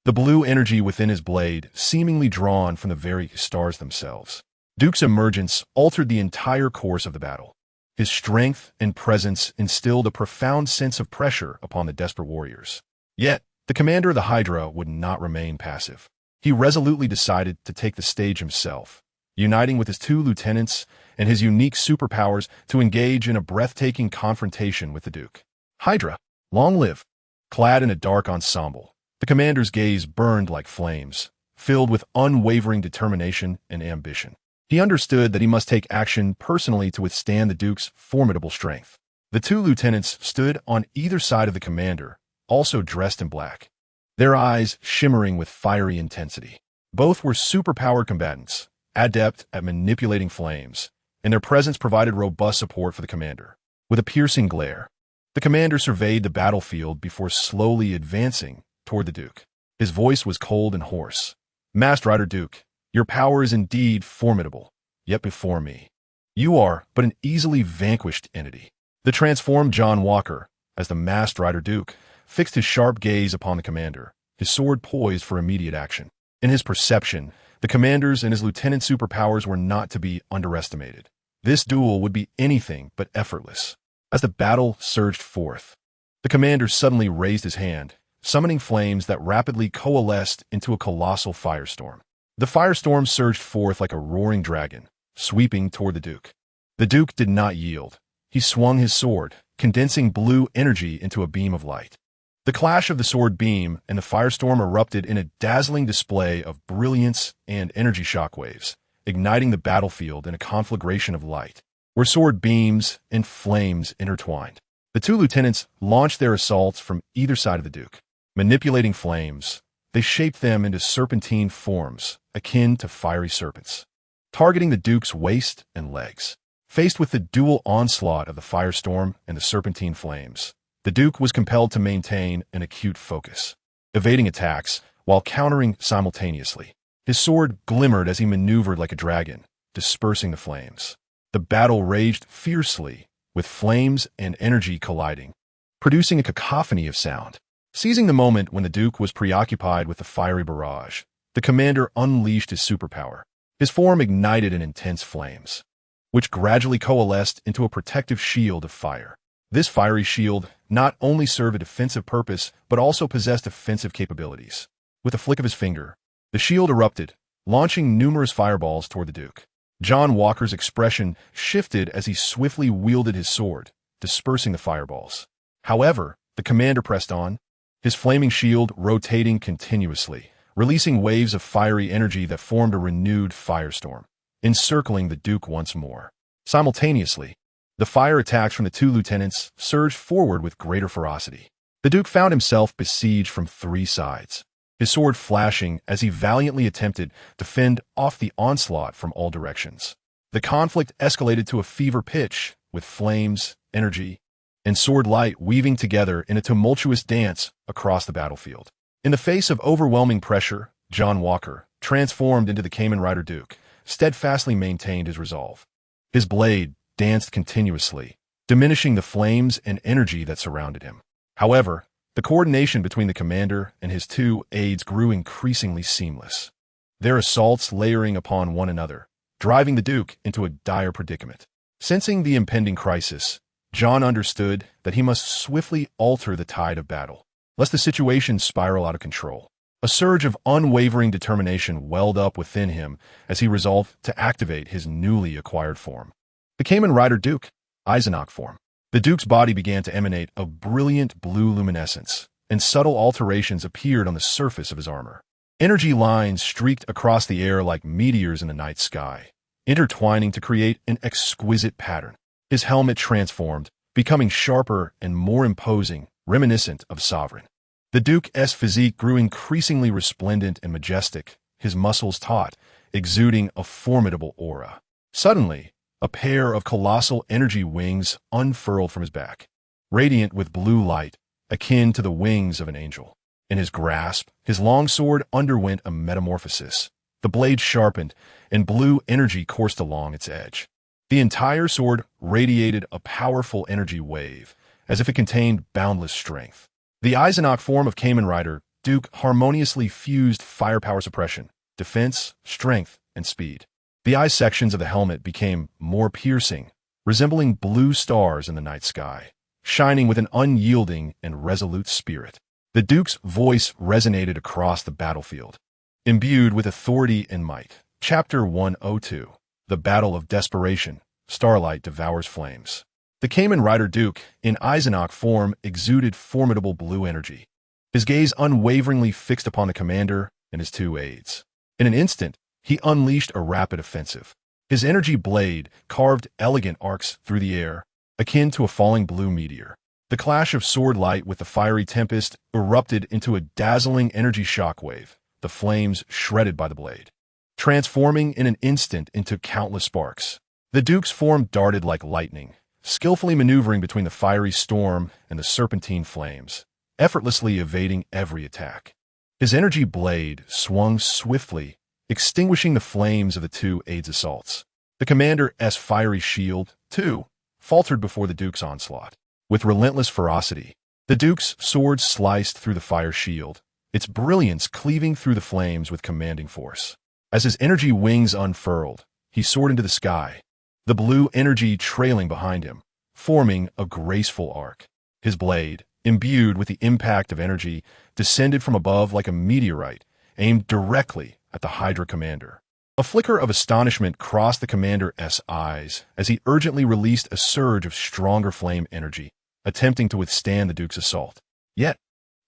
the blue energy within his blade seemingly drawn from the very stars themselves. Duke's emergence altered the entire course of the battle. His strength and presence instilled a profound sense of pressure upon the desperate warriors. Yet, the commander of the Hydra would not remain passive. He resolutely decided to take the stage himself, uniting with his two lieutenants and his unique superpowers to engage in a breathtaking confrontation with the Duke. Hydra, long live! Clad in a dark ensemble, the commander's gaze burned like flames, filled with unwavering determination and ambition. He understood that he must take action personally to withstand the Duke's formidable strength. The two lieutenants stood on either side of the commander, also dressed in black, their eyes shimmering with fiery intensity. Both were superpowered combatants, adept at manipulating flames, and their presence provided robust support for the commander. With a piercing glare, the commander surveyed the battlefield before slowly advancing toward the Duke. His voice was cold and hoarse. "Masked Rider Duke, your power is indeed formidable, yet before me, you are but an easily vanquished entity." The transformed John Walker, as the Masked Rider Duke, fixed his sharp gaze upon the commander, his sword poised for immediate action. In his perception, the commander's and his lieutenant's superpowers were not to be underestimated. This duel would be anything but effortless. As the battle surged forth, the commander suddenly raised his hand, summoning flames that rapidly coalesced into a colossal firestorm. The firestorm surged forth like a roaring dragon, sweeping toward the Duke. The Duke did not yield. He swung his sword, condensing blue energy into a beam of light. The clash of the sword beam and the firestorm erupted in a dazzling display of brilliance and energy shockwaves, igniting the battlefield in a conflagration of light, where sword beams and flames intertwined. The two lieutenants launched their assaults from either side of the Duke. Manipulating flames, they shaped them into serpentine forms, akin to fiery serpents, targeting the Duke's waist and legs. Faced with the dual onslaught of the firestorm and the serpentine flames, the Duke was compelled to maintain an acute focus, evading attacks while countering simultaneously. His sword glimmered as he maneuvered like a dragon, dispersing the flames. The battle raged fiercely, with flames and energy colliding, producing a cacophony of sound. Seizing the moment when the Duke was preoccupied with the fiery barrage, the commander unleashed his superpower. His form ignited in intense flames, which gradually coalesced into a protective shield of fire. This fiery shield not only served a defensive purpose, but also possessed offensive capabilities. With a flick of his finger, the shield erupted, launching numerous fireballs toward the Duke. John Walker's expression shifted as he swiftly wielded his sword, dispersing the fireballs. However, the commander pressed on, his flaming shield rotating continuously, releasing waves of fiery energy that formed a renewed firestorm, encircling the Duke once more. Simultaneously, the fire attacks from the two lieutenants surged forward with greater ferocity. The Duke found himself besieged from three sides, his sword flashing as he valiantly attempted to fend off the onslaught from all directions. The conflict escalated to a fever pitch, with flames, energy, and sword light weaving together in a tumultuous dance across the battlefield. In the face of overwhelming pressure, John Walker, transformed into the Kamen Rider Duke, steadfastly maintained his resolve. His blade danced continuously, diminishing the flames and energy that surrounded him. However, the coordination between the commander and his two aides grew increasingly seamless, their assaults layering upon one another, driving the Duke into a dire predicament. Sensing the impending crisis, John understood that he must swiftly alter the tide of battle, lest the situation spiral out of control. A surge of unwavering determination welled up within him as he resolved to activate his newly acquired form. The Kamen Rider Duke, Eisenach form. The Duke's body began to emanate a brilliant blue luminescence, and subtle alterations appeared on the surface of his armor. Energy lines streaked across the air like meteors in the night sky, intertwining to create an exquisite pattern. His helmet transformed, becoming sharper and more imposing, reminiscent of Sovereign. The Duke's physique grew increasingly resplendent and majestic, his muscles taut, exuding a formidable aura. Suddenly, a pair of colossal energy wings unfurled from his back, radiant with blue light, akin to the wings of an angel. In his grasp, his long sword underwent a metamorphosis. The blade sharpened, and blue energy coursed along its edge. The entire sword radiated a powerful energy wave, as if it contained boundless strength. The Eisenach form of Kamen Rider Duke harmoniously fused firepower suppression, defense, strength, and speed. The eye sections of the helmet became more piercing, resembling blue stars in the night sky, shining with an unyielding and resolute spirit. The Duke's voice resonated across the battlefield. Imbued with authority and might. Chapter 102. The Battle of Desperation. Starlight devours flames. The Kamen Rider Duke, in Eisenach form, exuded formidable blue energy, his gaze unwaveringly fixed upon the commander and his two aides. In an instant, he unleashed a rapid offensive. His energy blade carved elegant arcs through the air, akin to a falling blue meteor. The clash of sword light with the fiery tempest erupted into a dazzling energy shockwave, the flames shredded by the blade, transforming in an instant into countless sparks. The Duke's form darted like lightning, skillfully maneuvering between the fiery storm and the serpentine flames, effortlessly evading every attack. His energy blade swung swiftly, extinguishing the flames of the two aides' assaults. The commander's fiery shield, too, faltered before the Duke's onslaught. With relentless ferocity, the Duke's sword sliced through the fire shield, its brilliance cleaving through the flames with commanding force. As his energy wings unfurled, he soared into the sky, the blue energy trailing behind him, forming a graceful arc. His blade, imbued with the impact of energy, descended from above like a meteorite, aimed directly at the Hydra commander. A flicker of astonishment crossed the commander's eyes as he urgently released a surge of stronger flame energy, attempting to withstand the Duke's assault. Yet,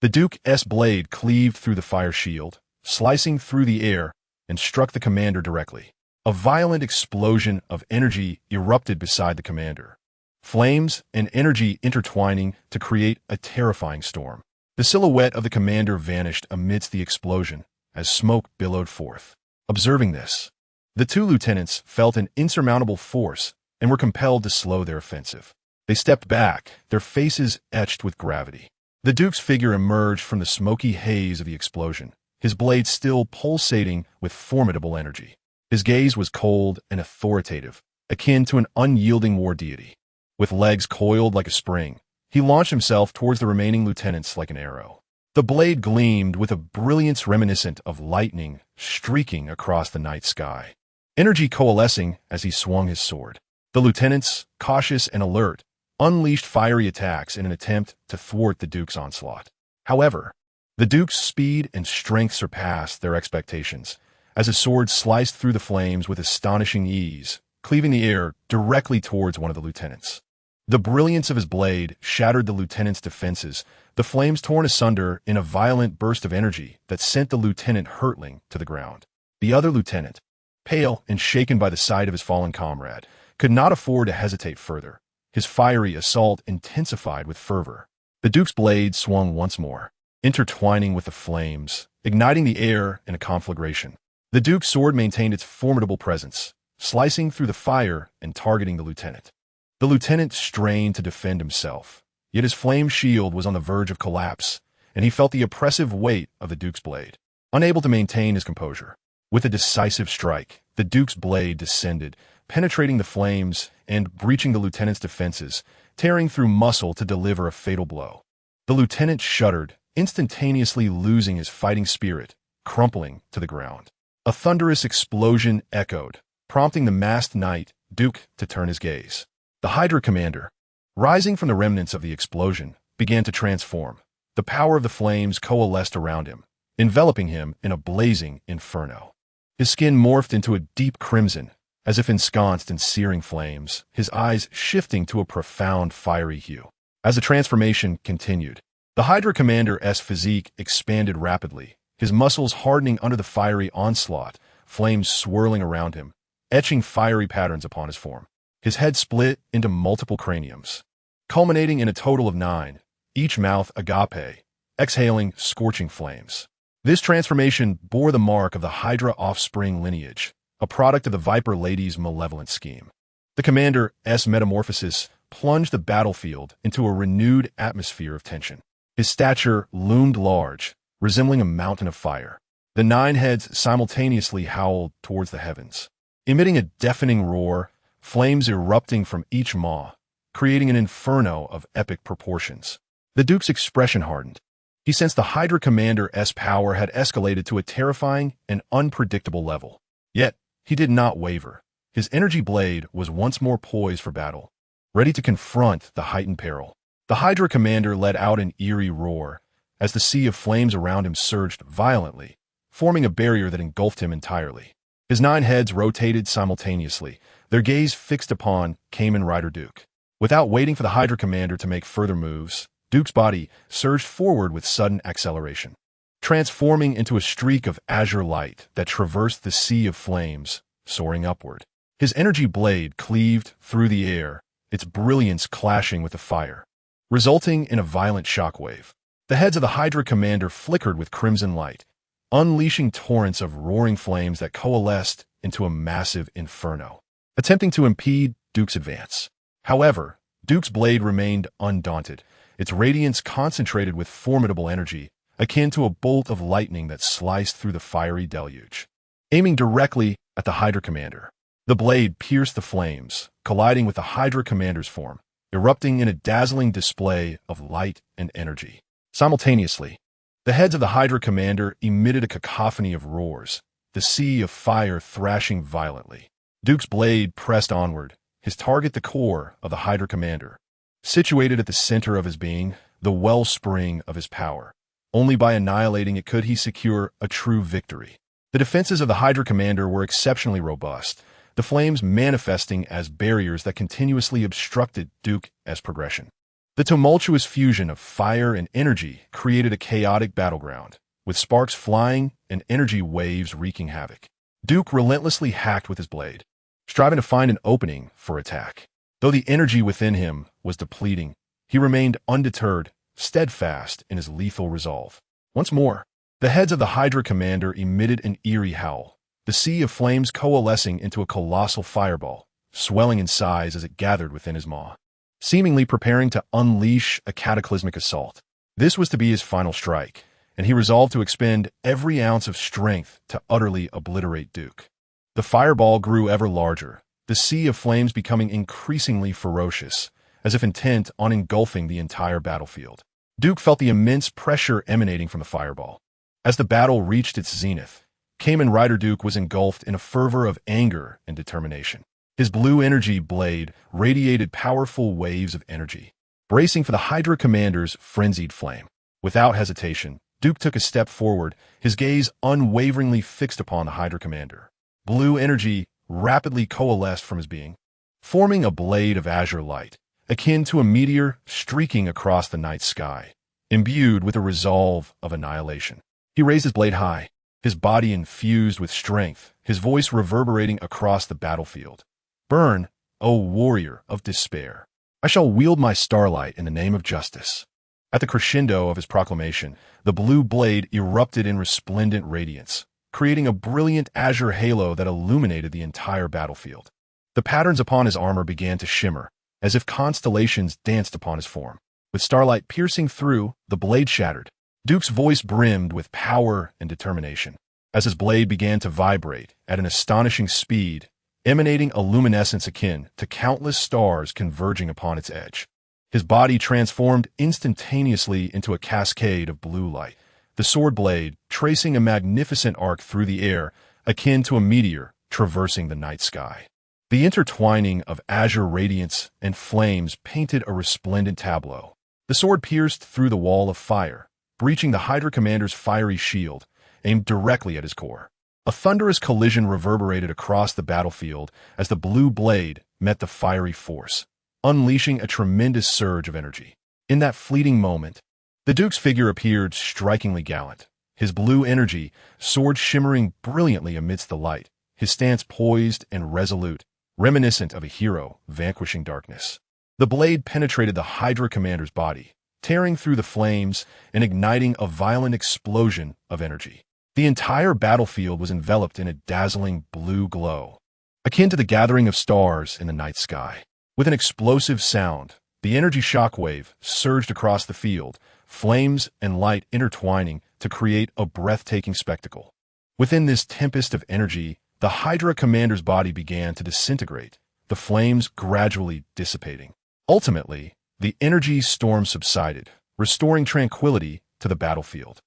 the Duke's blade cleaved through the fire shield, slicing through the air, and struck the commander directly. A violent explosion of energy erupted beside the commander, flames and energy intertwining to create a terrifying storm. The silhouette of the commander vanished amidst the explosion as smoke billowed forth. Observing this, the two lieutenants felt an insurmountable force and were compelled to slow their offensive. They stepped back, their faces etched with gravity. The Duke's figure emerged from the smoky haze of the explosion, his blade still pulsating with formidable energy. His gaze was cold and authoritative, akin to an unyielding war deity. With legs coiled like a spring, he launched himself towards the remaining lieutenants like an arrow. The blade gleamed with a brilliance reminiscent of lightning streaking across the night sky, energy coalescing as he swung his sword. The lieutenants, cautious and alert, unleashed fiery attacks in an attempt to thwart the Duke's onslaught. However, the Duke's speed and strength surpassed their expectations, as his sword sliced through the flames with astonishing ease, cleaving the air directly towards one of the lieutenants. The brilliance of his blade shattered the lieutenant's defenses, the flames torn asunder in a violent burst of energy that sent the lieutenant hurtling to the ground. The other lieutenant, pale and shaken by the sight of his fallen comrade, could not afford to hesitate further. His fiery assault intensified with fervor. The Duke's blade swung once more, intertwining with the flames, igniting the air in a conflagration. The Duke's sword maintained its formidable presence, slicing through the fire and targeting the lieutenant. The lieutenant strained to defend himself, yet his flame shield was on the verge of collapse, and he felt the oppressive weight of the Duke's blade. Unable to maintain his composure, with a decisive strike, the Duke's blade descended, penetrating the flames and breaching the lieutenant's defenses, tearing through muscle to deliver a fatal blow. The lieutenant shuddered, instantaneously losing his fighting spirit, crumpling to the ground. A thunderous explosion echoed, prompting the masked knight, Duke, to turn his gaze. The Hydra commander, rising from the remnants of the explosion, began to transform. The power of the flames coalesced around him, enveloping him in a blazing inferno. His skin morphed into a deep crimson, as if ensconced in searing flames, his eyes shifting to a profound fiery hue. As the transformation continued, the Hydra commander's physique expanded rapidly, his muscles hardening under the fiery onslaught, flames swirling around him, etching fiery patterns upon his form. His head split into multiple craniums, culminating in a total of 9, each mouth agape, exhaling scorching flames. This transformation bore the mark of the Hydra offspring lineage, a product of the Viper Lady's malevolent scheme. The commander's metamorphosis plunged the battlefield into a renewed atmosphere of tension. His stature loomed large, resembling a mountain of fire. The 9 heads simultaneously howled towards the heavens, emitting a deafening roar, flames erupting from each maw, creating an inferno of epic proportions. The Duke's expression hardened. He sensed the Hydra commander's power had escalated to a terrifying and unpredictable level. Yet, he did not waver. His energy blade was once more poised for battle, ready to confront the heightened peril. The Hydra commander let out an eerie roar as the sea of flames around him surged violently, forming a barrier that engulfed him entirely. His 9 heads rotated simultaneously, their gaze fixed upon Kamen Rider Duke. Without waiting for the Hydra commander to make further moves, Duke's body surged forward with sudden acceleration, transforming into a streak of azure light that traversed the sea of flames, soaring upward. His energy blade cleaved through the air, its brilliance clashing with the fire, resulting in a violent shockwave. The heads of the Hydra commander flickered with crimson light, unleashing torrents of roaring flames that coalesced into a massive inferno, attempting to impede Duke's advance. However, Duke's blade remained undaunted, its radiance concentrated with formidable energy, akin to a bolt of lightning that sliced through the fiery deluge. Aiming directly at the Hydra commander, the blade pierced the flames, colliding with the Hydra commander's form, erupting in a dazzling display of light and energy. Simultaneously, the heads of the Hydra commander emitted a cacophony of roars, the sea of fire thrashing violently. Duke's blade pressed onward, his target the core of the Hydra commander, situated at the center of his being, the wellspring of his power. Only by annihilating it could he secure a true victory. The defenses of the Hydra commander were exceptionally robust, the flames manifesting as barriers that continuously obstructed Duke's progression. The tumultuous fusion of fire and energy created a chaotic battleground, with sparks flying and energy waves wreaking havoc. Duke relentlessly hacked with his blade, striving to find an opening for attack. Though the energy within him was depleting, he remained undeterred, steadfast in his lethal resolve. Once more, the heads of the Hydra commander emitted an eerie howl, the sea of flames coalescing into a colossal fireball, swelling in size as it gathered within his maw, seemingly preparing to unleash a cataclysmic assault. This was to be his final strike, and he resolved to expend every ounce of strength to utterly obliterate Duke. The fireball grew ever larger, the sea of flames becoming increasingly ferocious, as if intent on engulfing the entire battlefield. Duke felt the immense pressure emanating from the fireball. As the battle reached its zenith, Kamen Rider Duke was engulfed in a fervor of anger and determination. His blue energy blade radiated powerful waves of energy, bracing for the Hydra commander's frenzied flame. Without hesitation, Duke took a step forward, his gaze unwaveringly fixed upon the Hydra commander. Blue energy rapidly coalesced from his being, forming a blade of azure light, akin to a meteor streaking across the night sky. imbued with a resolve of annihilation. He raised his blade high, his body infused with strength, his voice reverberating across the battlefield. "Burn, O warrior of despair! I shall wield my starlight in the name of justice." At the crescendo of his proclamation, the blue blade erupted in resplendent radiance, creating a brilliant azure halo that illuminated the entire battlefield. The patterns upon his armor began to shimmer, as if constellations danced upon his form. With starlight piercing through, the blade shattered. Duke's voice brimmed with power and determination. As his blade began to vibrate at an astonishing speed, emanating a luminescence akin to countless stars converging upon its edge. His body transformed instantaneously into a cascade of blue light, the sword blade tracing a magnificent arc through the air, akin to a meteor traversing the night sky. The intertwining of azure radiance and flames painted a resplendent tableau. The sword pierced through the wall of fire, breaching the Hydra commander's fiery shield, aimed directly at his core. A thunderous collision reverberated across the battlefield as the blue blade met the fiery force, unleashing a tremendous surge of energy. In that fleeting moment, the Duke's figure appeared strikingly gallant, his blue energy, sword shimmering brilliantly amidst the light, his stance poised and resolute, reminiscent of a hero vanquishing darkness. The blade penetrated the Hydra commander's body, tearing through the flames and igniting a violent explosion of energy. The entire battlefield was enveloped in a dazzling blue glow, akin to the gathering of stars in the night sky. With an explosive sound, the energy shockwave surged across the field, flames and light intertwining to create a breathtaking spectacle. Within this tempest of energy, the Hydra commander's body began to disintegrate, the flames gradually dissipating. Ultimately, the energy storm subsided, restoring tranquility to the battlefield.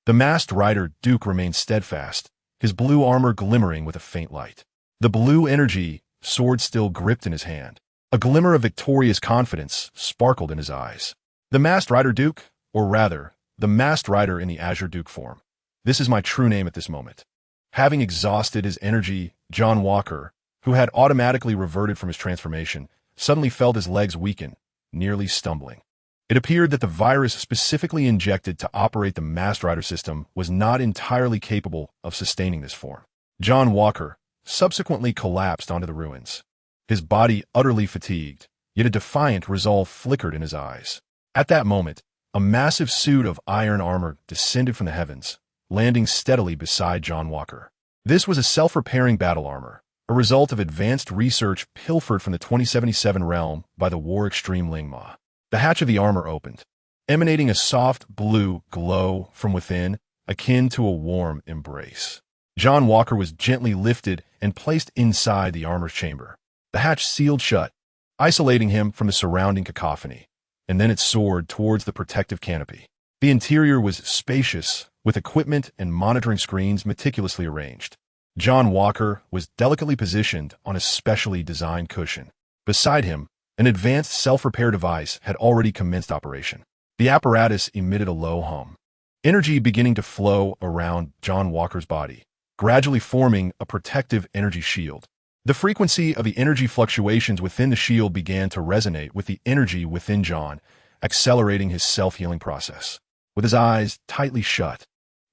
The masked rider Duke remained steadfast, his blue armor glimmering with a faint light. The blue energy, sword still gripped in his hand. A glimmer of victorious confidence sparkled in his eyes. The masked rider Duke, or rather, the masked rider in the Azure Duke form. This is my true name at this moment. Having exhausted his energy, John Walker, who had automatically reverted from his transformation, suddenly felt his legs weaken, nearly stumbling. It appeared that the virus specifically injected to operate the masked rider system was not entirely capable of sustaining this form. John Walker subsequently collapsed onto the ruins, his body utterly fatigued, yet a defiant resolve flickered in his eyes. At that moment, a massive suit of iron armor descended from the heavens, landing steadily beside John Walker. This was a self-repairing battle armor, a result of advanced research pilfered from the 2077 realm by the War Extreme Lingma. The hatch of the armor opened, emanating a soft blue glow from within, akin to a warm embrace. John Walker was gently lifted and placed inside the armor's chamber. The hatch sealed shut, isolating him from the surrounding cacophony, and then it soared towards the protective canopy. The interior was spacious, with equipment and monitoring screens meticulously arranged. John Walker was delicately positioned on a specially designed cushion. Beside him, an advanced self-repair device had already commenced operation. The apparatus emitted a low hum, energy beginning to flow around John Walker's body, gradually forming a protective energy shield. The frequency of the energy fluctuations within the shield began to resonate with the energy within John, accelerating his self-healing process. With his eyes tightly shut,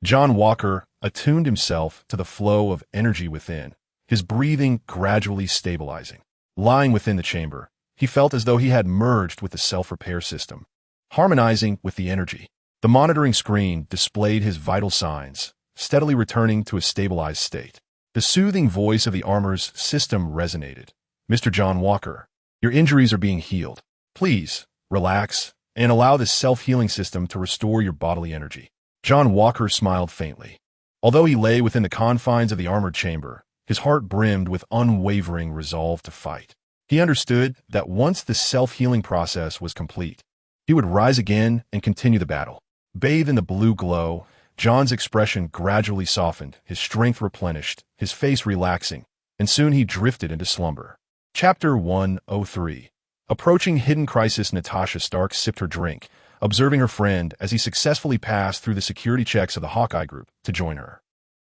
John Walker attuned himself to the flow of energy within, his breathing gradually stabilizing. Lying within the chamber, he felt as though he had merged with the self-repair system, harmonizing with the energy. The monitoring screen displayed his vital signs, steadily returning to a stabilized state. The soothing voice of the armor's system resonated. "Mr. John Walker, your injuries are being healed. Please, relax, and allow this self-healing system to restore your bodily energy." John Walker smiled faintly. Although he lay within the confines of the armored chamber, his heart brimmed with unwavering resolve to fight. He understood that once the self-healing process was complete, he would rise again and continue the battle. Bathed in the blue glow, John's expression gradually softened, his strength replenished, his face relaxing, and soon he drifted into slumber. Chapter 103. Approaching Hidden Crisis, Natasha Stark sipped her drink, observing her friend as he successfully passed through the security checks of the Hawkeye group to join her.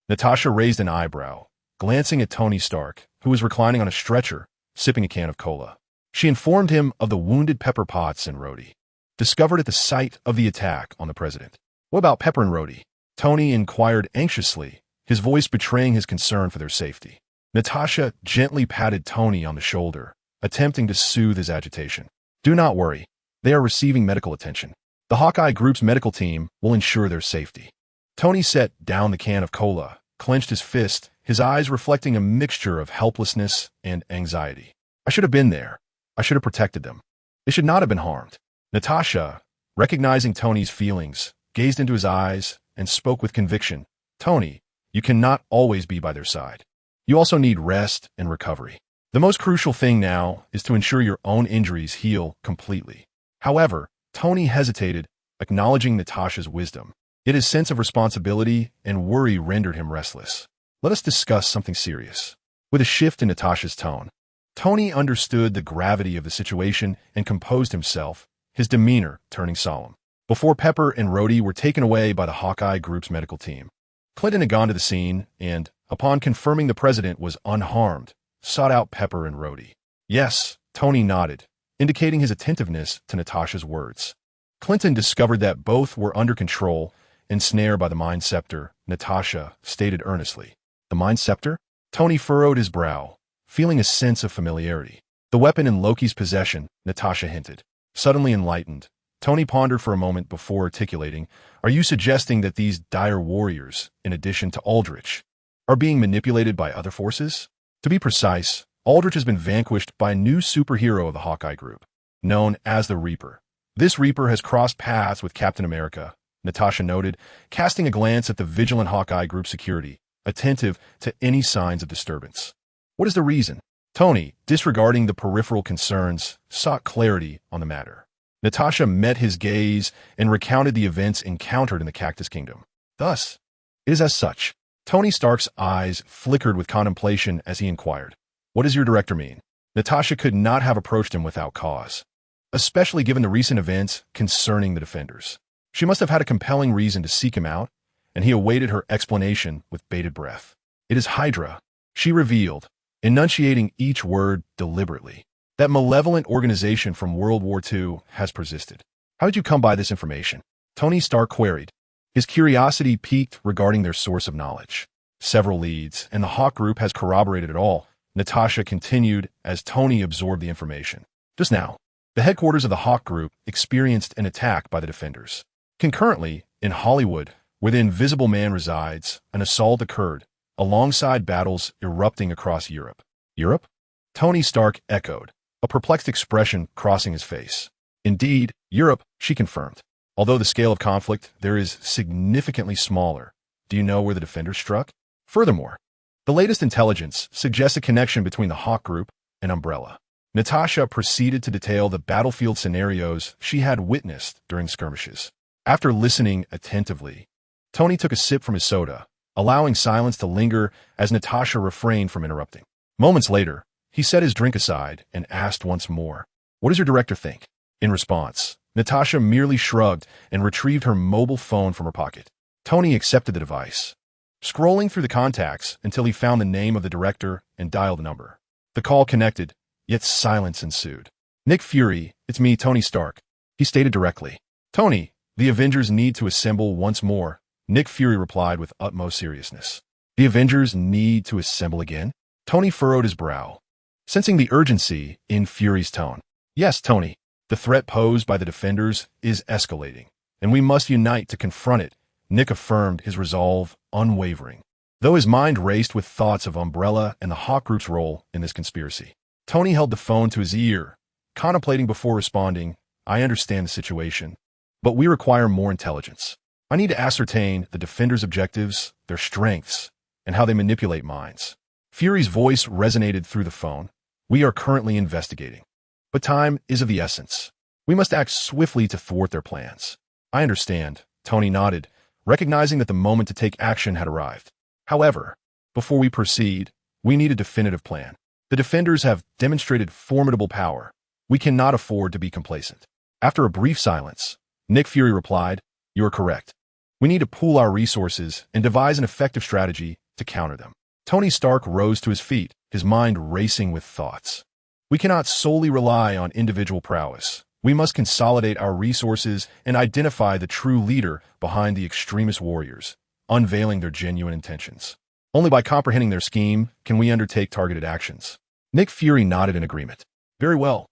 Natasha raised an eyebrow, glancing at Tony Stark, who was reclining on a stretcher, sipping a can of cola. She informed him of the wounded Pepper Potts and Rhodey. discovered at the site of the attack on the president. What about Pepper and Rhodey? Tony inquired anxiously, his voice betraying his concern for their safety. Natasha gently patted Tony on the shoulder, attempting to soothe his agitation. Do not worry. They are receiving medical attention. The Hawkeye Group's medical team will ensure their safety. Tony set down the can of cola, clenched his fist, his eyes reflecting a mixture of helplessness and anxiety. I should have been there. I should have protected them. They should not have been harmed. Natasha, recognizing Tony's feelings, gazed into his eyes and spoke with conviction. Tony, you cannot always be by their side. You also need rest and recovery. The most crucial thing now is to ensure your own injuries heal completely. However, Tony hesitated, acknowledging Natasha's wisdom. Yet his sense of responsibility and worry rendered him restless. Let us discuss something serious. With a shift in Natasha's tone, Tony understood the gravity of the situation and composed himself, his demeanor turning solemn. Before Pepper and Rhodey were taken away by the Hawkeye Group's medical team, Clinton had gone to the scene and, upon confirming the president was unharmed, sought out Pepper and Rhodey. Yes, Tony nodded, indicating his attentiveness to Natasha's words. Clinton discovered that both were under control, ensnared by the Mind Scepter, Natasha stated earnestly. The Mind Scepter? Tony furrowed his brow, feeling a sense of familiarity. The weapon in Loki's possession, Natasha hinted. Suddenly enlightened, Tony pondered for a moment before articulating, are you suggesting that these dire warriors, in addition to Aldrich, are being manipulated by other forces? To be precise, Aldrich has been vanquished by a new superhero of the Hawkeye Group, known as the Reaper. This Reaper has crossed paths with Captain America, Natasha noted, casting a glance at the vigilant Hawkeye Group security, attentive to any signs of disturbance. What is the reason? Tony, disregarding the peripheral concerns, sought clarity on the matter. Natasha met his gaze and recounted the events encountered in the Cactus Kingdom. Thus, it is as such. Tony Stark's eyes flickered with contemplation as he inquired, what does your director mean? Natasha could not have approached him without cause, especially given the recent events concerning the Defenders. She must have had a compelling reason to seek him out, and he awaited her explanation with bated breath. It is Hydra, she revealed, enunciating each word deliberately. That malevolent organization from World War II has persisted. How did you come by this information? Tony Stark queried. His curiosity piqued regarding their source of knowledge. Several leads, and the Hawk Group has corroborated it all, Natasha continued as Tony absorbed the information. Just now, the headquarters of the Hawk Group experienced an attack by the Defenders. Concurrently, in Hollywood, where the Invisible Man resides, an assault occurred, alongside battles erupting across Europe. Europe? Tony Stark echoed, a perplexed expression crossing his face. Indeed, Europe, she confirmed. Although the scale of conflict there is significantly smaller, do you know where the Defenders struck? Furthermore, the latest intelligence suggests a connection between the Hawk Group and Umbrella. Natasha proceeded to detail the battlefield scenarios she had witnessed during skirmishes. After listening attentively, Tony took a sip from his soda, allowing silence to linger as Natasha refrained from interrupting. Moments later, he set his drink aside and asked once more, what does your director think? In response, Natasha merely shrugged and retrieved her mobile phone from her pocket. Tony accepted the device, scrolling through the contacts until he found the name of the director and dialed the number. The call connected, yet silence ensued. Nick Fury, it's me, Tony Stark, he stated directly. Tony, the Avengers need to assemble once more, Nick Fury replied with utmost seriousness. The Avengers need to assemble again? Tony furrowed his brow, sensing the urgency in Fury's tone. Yes, Tony, the threat posed by the Defenders is escalating, and we must unite to confront it, Nick affirmed, his resolve unwavering. Though his mind raced with thoughts of Umbrella and the Hawk Group's role in this conspiracy, Tony held the phone to his ear, contemplating before responding, I understand the situation, but we require more intelligence. I need to ascertain the Defenders' objectives, their strengths, and how they manipulate minds. Fury's voice resonated through the phone. We are currently investigating, but time is of the essence. We must act swiftly to thwart their plans. I understand, Tony nodded, recognizing that the moment to take action had arrived. However, before we proceed, we need a definitive plan. The Defenders have demonstrated formidable power. We cannot afford to be complacent. After a brief silence, Nick Fury replied, you are correct. We need to pool our resources and devise an effective strategy to counter them. Tony Stark rose to his feet, his mind racing with thoughts. We cannot solely rely on individual prowess. We must consolidate our resources and identify the true leader behind the extremist warriors, unveiling their genuine intentions. Only by comprehending their scheme can we undertake targeted actions. Nick Fury nodded in agreement. Very well.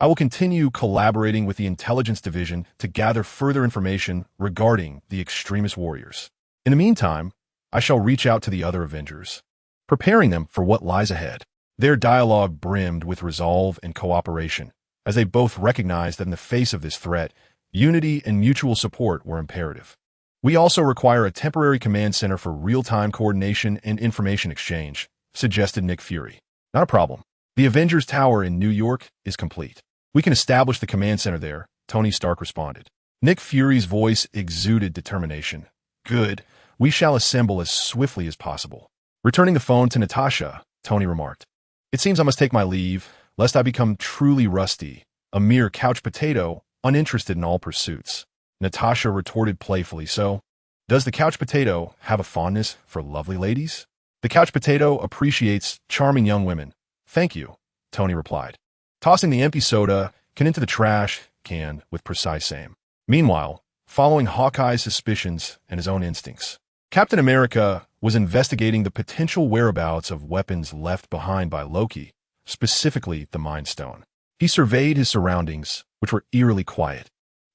I will continue collaborating with the intelligence division to gather further information regarding the extremist warriors. In the meantime, I shall reach out to the other Avengers, preparing them for what lies ahead. Their dialogue brimmed with resolve and cooperation, as they both recognized that in the face of this threat, unity and mutual support were imperative. We also require a temporary command center for real-time coordination and information exchange, suggested Nick Fury. Not a problem. The Avengers Tower in New York is complete. We can establish the command center there, Tony Stark responded. Nick Fury's voice exuded determination. Good. We shall assemble as swiftly as possible. Returning the phone to Natasha, Tony remarked. It seems I must take my leave, lest I become truly rusty, a mere couch potato, uninterested in all pursuits. Natasha retorted playfully, so, does the couch potato have a fondness for lovely ladies? The couch potato appreciates charming young women. Thank you, Tony replied, tossing the empty soda can into the trash can with precise aim. Meanwhile, following Hawkeye's suspicions and his own instincts, Captain America was investigating the potential whereabouts of weapons left behind by Loki, specifically the Mind Stone. He surveyed his surroundings, which were eerily quiet,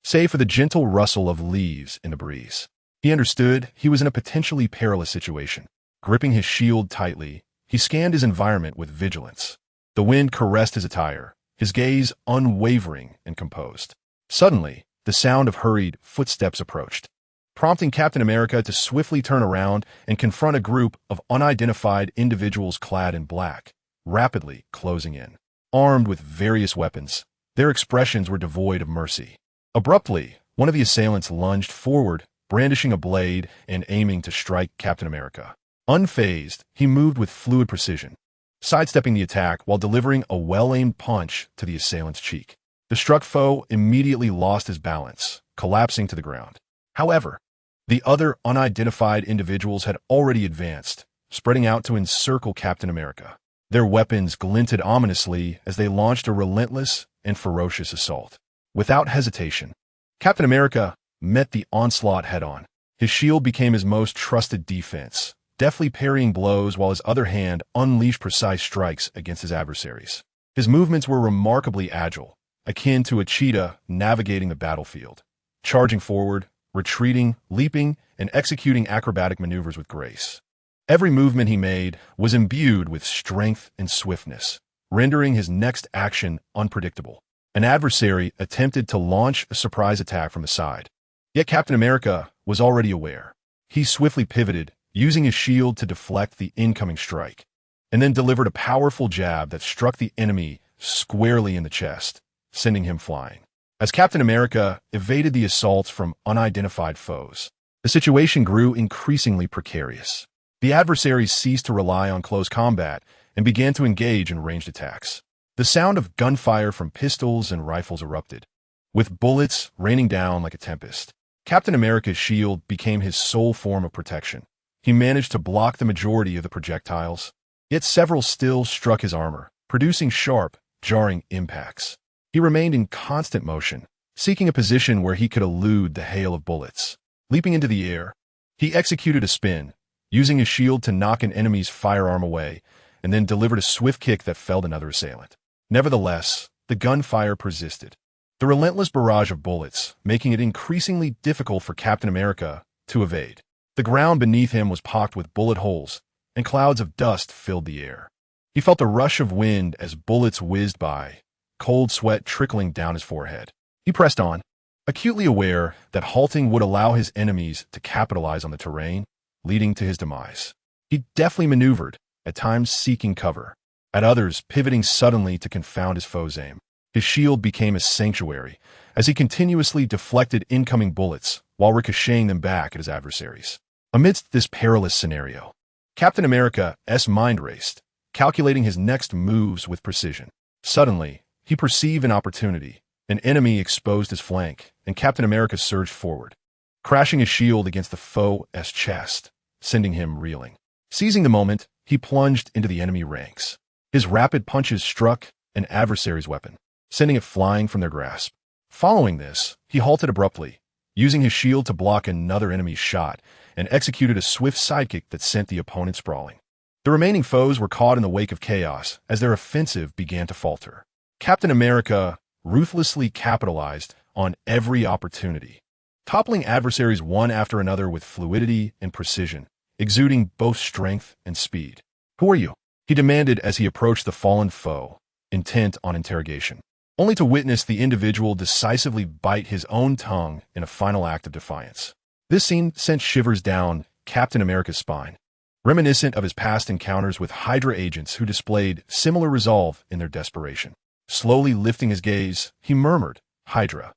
save for the gentle rustle of leaves in the breeze. He understood he was in a potentially perilous situation. Gripping his shield tightly, he scanned his environment with vigilance. The wind caressed his attire, his gaze unwavering and composed. Suddenly, the sound of hurried footsteps approached, prompting Captain America to swiftly turn around and confront a group of unidentified individuals clad in black, rapidly closing in. Armed with various weapons, their expressions were devoid of mercy. Abruptly, one of the assailants lunged forward, brandishing a blade and aiming to strike Captain America. Unfazed, he moved with fluid precision, sidestepping the attack while delivering a well-aimed punch to the assailant's cheek. The struck foe immediately lost his balance, collapsing to the ground. However, the other unidentified individuals had already advanced, spreading out to encircle Captain America. Their weapons glinted ominously as they launched a relentless and ferocious assault. Without hesitation, Captain America met the onslaught head-on. His shield became his most trusted defense, deftly parrying blows while his other hand unleashed precise strikes against his adversaries. His movements were remarkably agile, akin to a cheetah navigating the battlefield, charging forward, retreating, leaping, and executing acrobatic maneuvers with grace. Every movement he made was imbued with strength and swiftness, rendering his next action unpredictable. An adversary attempted to launch a surprise attack from the side, yet Captain America was already aware. He swiftly pivoted, using his shield to deflect the incoming strike, and then delivered a powerful jab that struck the enemy squarely in the chest, sending him flying. As Captain America evaded the assaults from unidentified foes, the situation grew increasingly precarious. The adversaries ceased to rely on close combat and began to engage in ranged attacks. The sound of gunfire from pistols and rifles erupted, with bullets raining down like a tempest. Captain America's shield became his sole form of protection. He managed to block the majority of the projectiles, yet several still struck his armor, producing sharp, jarring impacts. He remained in constant motion, seeking a position where he could elude the hail of bullets. Leaping into the air, he executed a spin, using his shield to knock an enemy's firearm away, and then delivered a swift kick that felled another assailant. Nevertheless, the gunfire persisted, the relentless barrage of bullets making it increasingly difficult for Captain America to evade. The ground beneath him was pocked with bullet holes, and clouds of dust filled the air. He felt the rush of wind as bullets whizzed by, cold sweat trickling down his forehead. He pressed on, acutely aware that halting would allow his enemies to capitalize on the terrain, leading to his demise. He deftly maneuvered, at times seeking cover, at others pivoting suddenly to confound his foe's aim. His shield became a sanctuary, as he continuously deflected incoming bullets while ricocheting them back at his adversaries. Amidst this perilous scenario, Captain America's mind raced, calculating his next moves with precision. Suddenly, he perceived an opportunity. An enemy exposed his flank, and Captain America surged forward, crashing his shield against the foe's chest, sending him reeling. Seizing the moment, he plunged into the enemy ranks. His rapid punches struck an adversary's weapon, sending it flying from their grasp. Following this, he halted abruptly, using his shield to block another enemy's shot, and executed a swift sidekick that sent the opponent sprawling. The remaining foes were caught in the wake of chaos as their offensive began to falter. Captain America ruthlessly capitalized on every opportunity, toppling adversaries one after another with fluidity and precision, exuding both strength and speed. "Who are you?" he demanded as he approached the fallen foe, intent on interrogation, only to witness the individual decisively bite his own tongue in a final act of defiance. This scene sent shivers down Captain America's spine, reminiscent of his past encounters with Hydra agents who displayed similar resolve in their desperation. Slowly lifting his gaze, he murmured, "Hydra."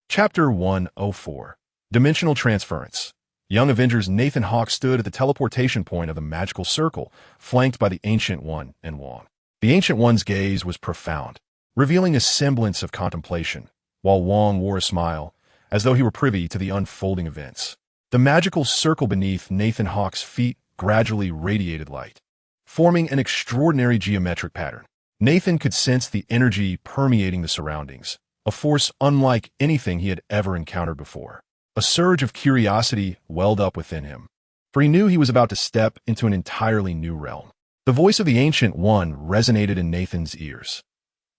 Chapter 104. Dimensional Transference. Young Avengers Nathan Hawke stood at the teleportation point of the magical circle, flanked by the Ancient One and Wong. The Ancient One's gaze was profound, revealing a semblance of contemplation, while Wong wore a smile, as though he were privy to the unfolding events. The magical circle beneath Nathan Hawke's feet gradually radiated light, forming an extraordinary geometric pattern. Nathan could sense the energy permeating the surroundings, a force unlike anything he had ever encountered before. A surge of curiosity welled up within him, for he knew he was about to step into an entirely new realm. The voice of the Ancient One resonated in Nathan's ears.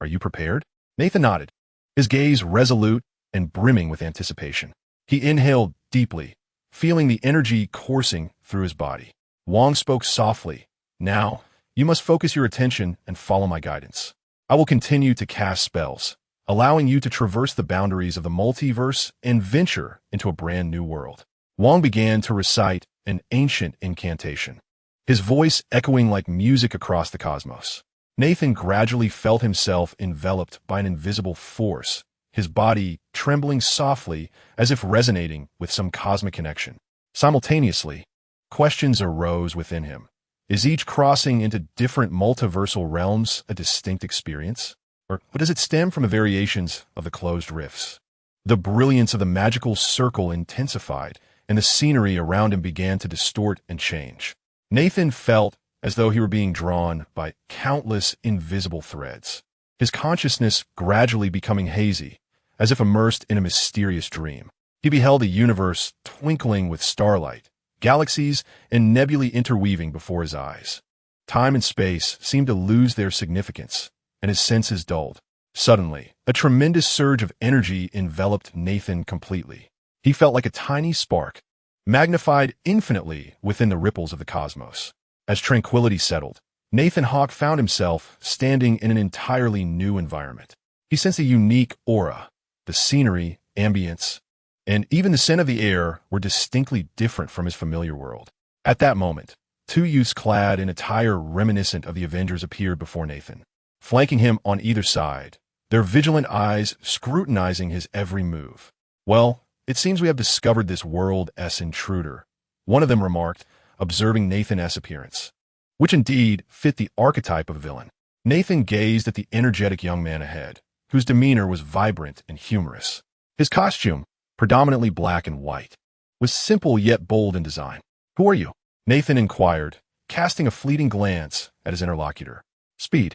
"Are you prepared?" Nathan nodded, his gaze resolute and brimming with anticipation. He inhaled deeply, feeling the energy coursing through his body. Wong spoke softly. "Now, you must focus your attention and follow my guidance. I will continue to cast spells, allowing you to traverse the boundaries of the multiverse and venture into a brand new world." Wong began to recite an ancient incantation, his voice echoing like music across the cosmos. Nathan gradually felt himself enveloped by an invisible force, his body trembling softly as if resonating with some cosmic connection. Simultaneously, questions arose within him. Is each crossing into different multiversal realms a distinct experience? Or does it stem from the variations of the closed rifts? The brilliance of the magical circle intensified, and the scenery around him began to distort and change. Nathan felt as though he were being drawn by countless invisible threads, his consciousness gradually becoming hazy, as if immersed in a mysterious dream. He beheld a universe twinkling with starlight, galaxies and nebulae interweaving before his eyes. Time and space seemed to lose their significance, and his senses dulled. Suddenly, a tremendous surge of energy enveloped Nathan completely. He felt like a tiny spark, magnified infinitely within the ripples of the cosmos. As tranquility settled, Nathan Hawke found himself standing in an entirely new environment. He sensed a unique aura. The scenery, ambience, and even the scent of the air were distinctly different from his familiar world. At that moment, two youths clad in attire reminiscent of the Avengers appeared before Nathan, flanking him on either side, their vigilant eyes scrutinizing his every move. "Well, it seems we have discovered this world-s intruder," one of them remarked, observing Nathan's appearance, which indeed fit the archetype of a villain. Nathan gazed at the energetic young man ahead, whose demeanor was vibrant and humorous. His costume, predominantly black and white, was simple yet bold in design. "Who are you?" Nathan inquired, casting a fleeting glance at his interlocutor. Speed,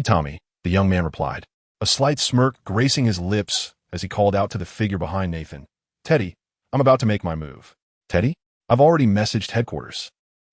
Tommy," the young man replied, a slight smirk gracing his lips as he called out to the figure behind Nathan. "Teddy, I'm about to make my move." "Teddy? I've already messaged headquarters."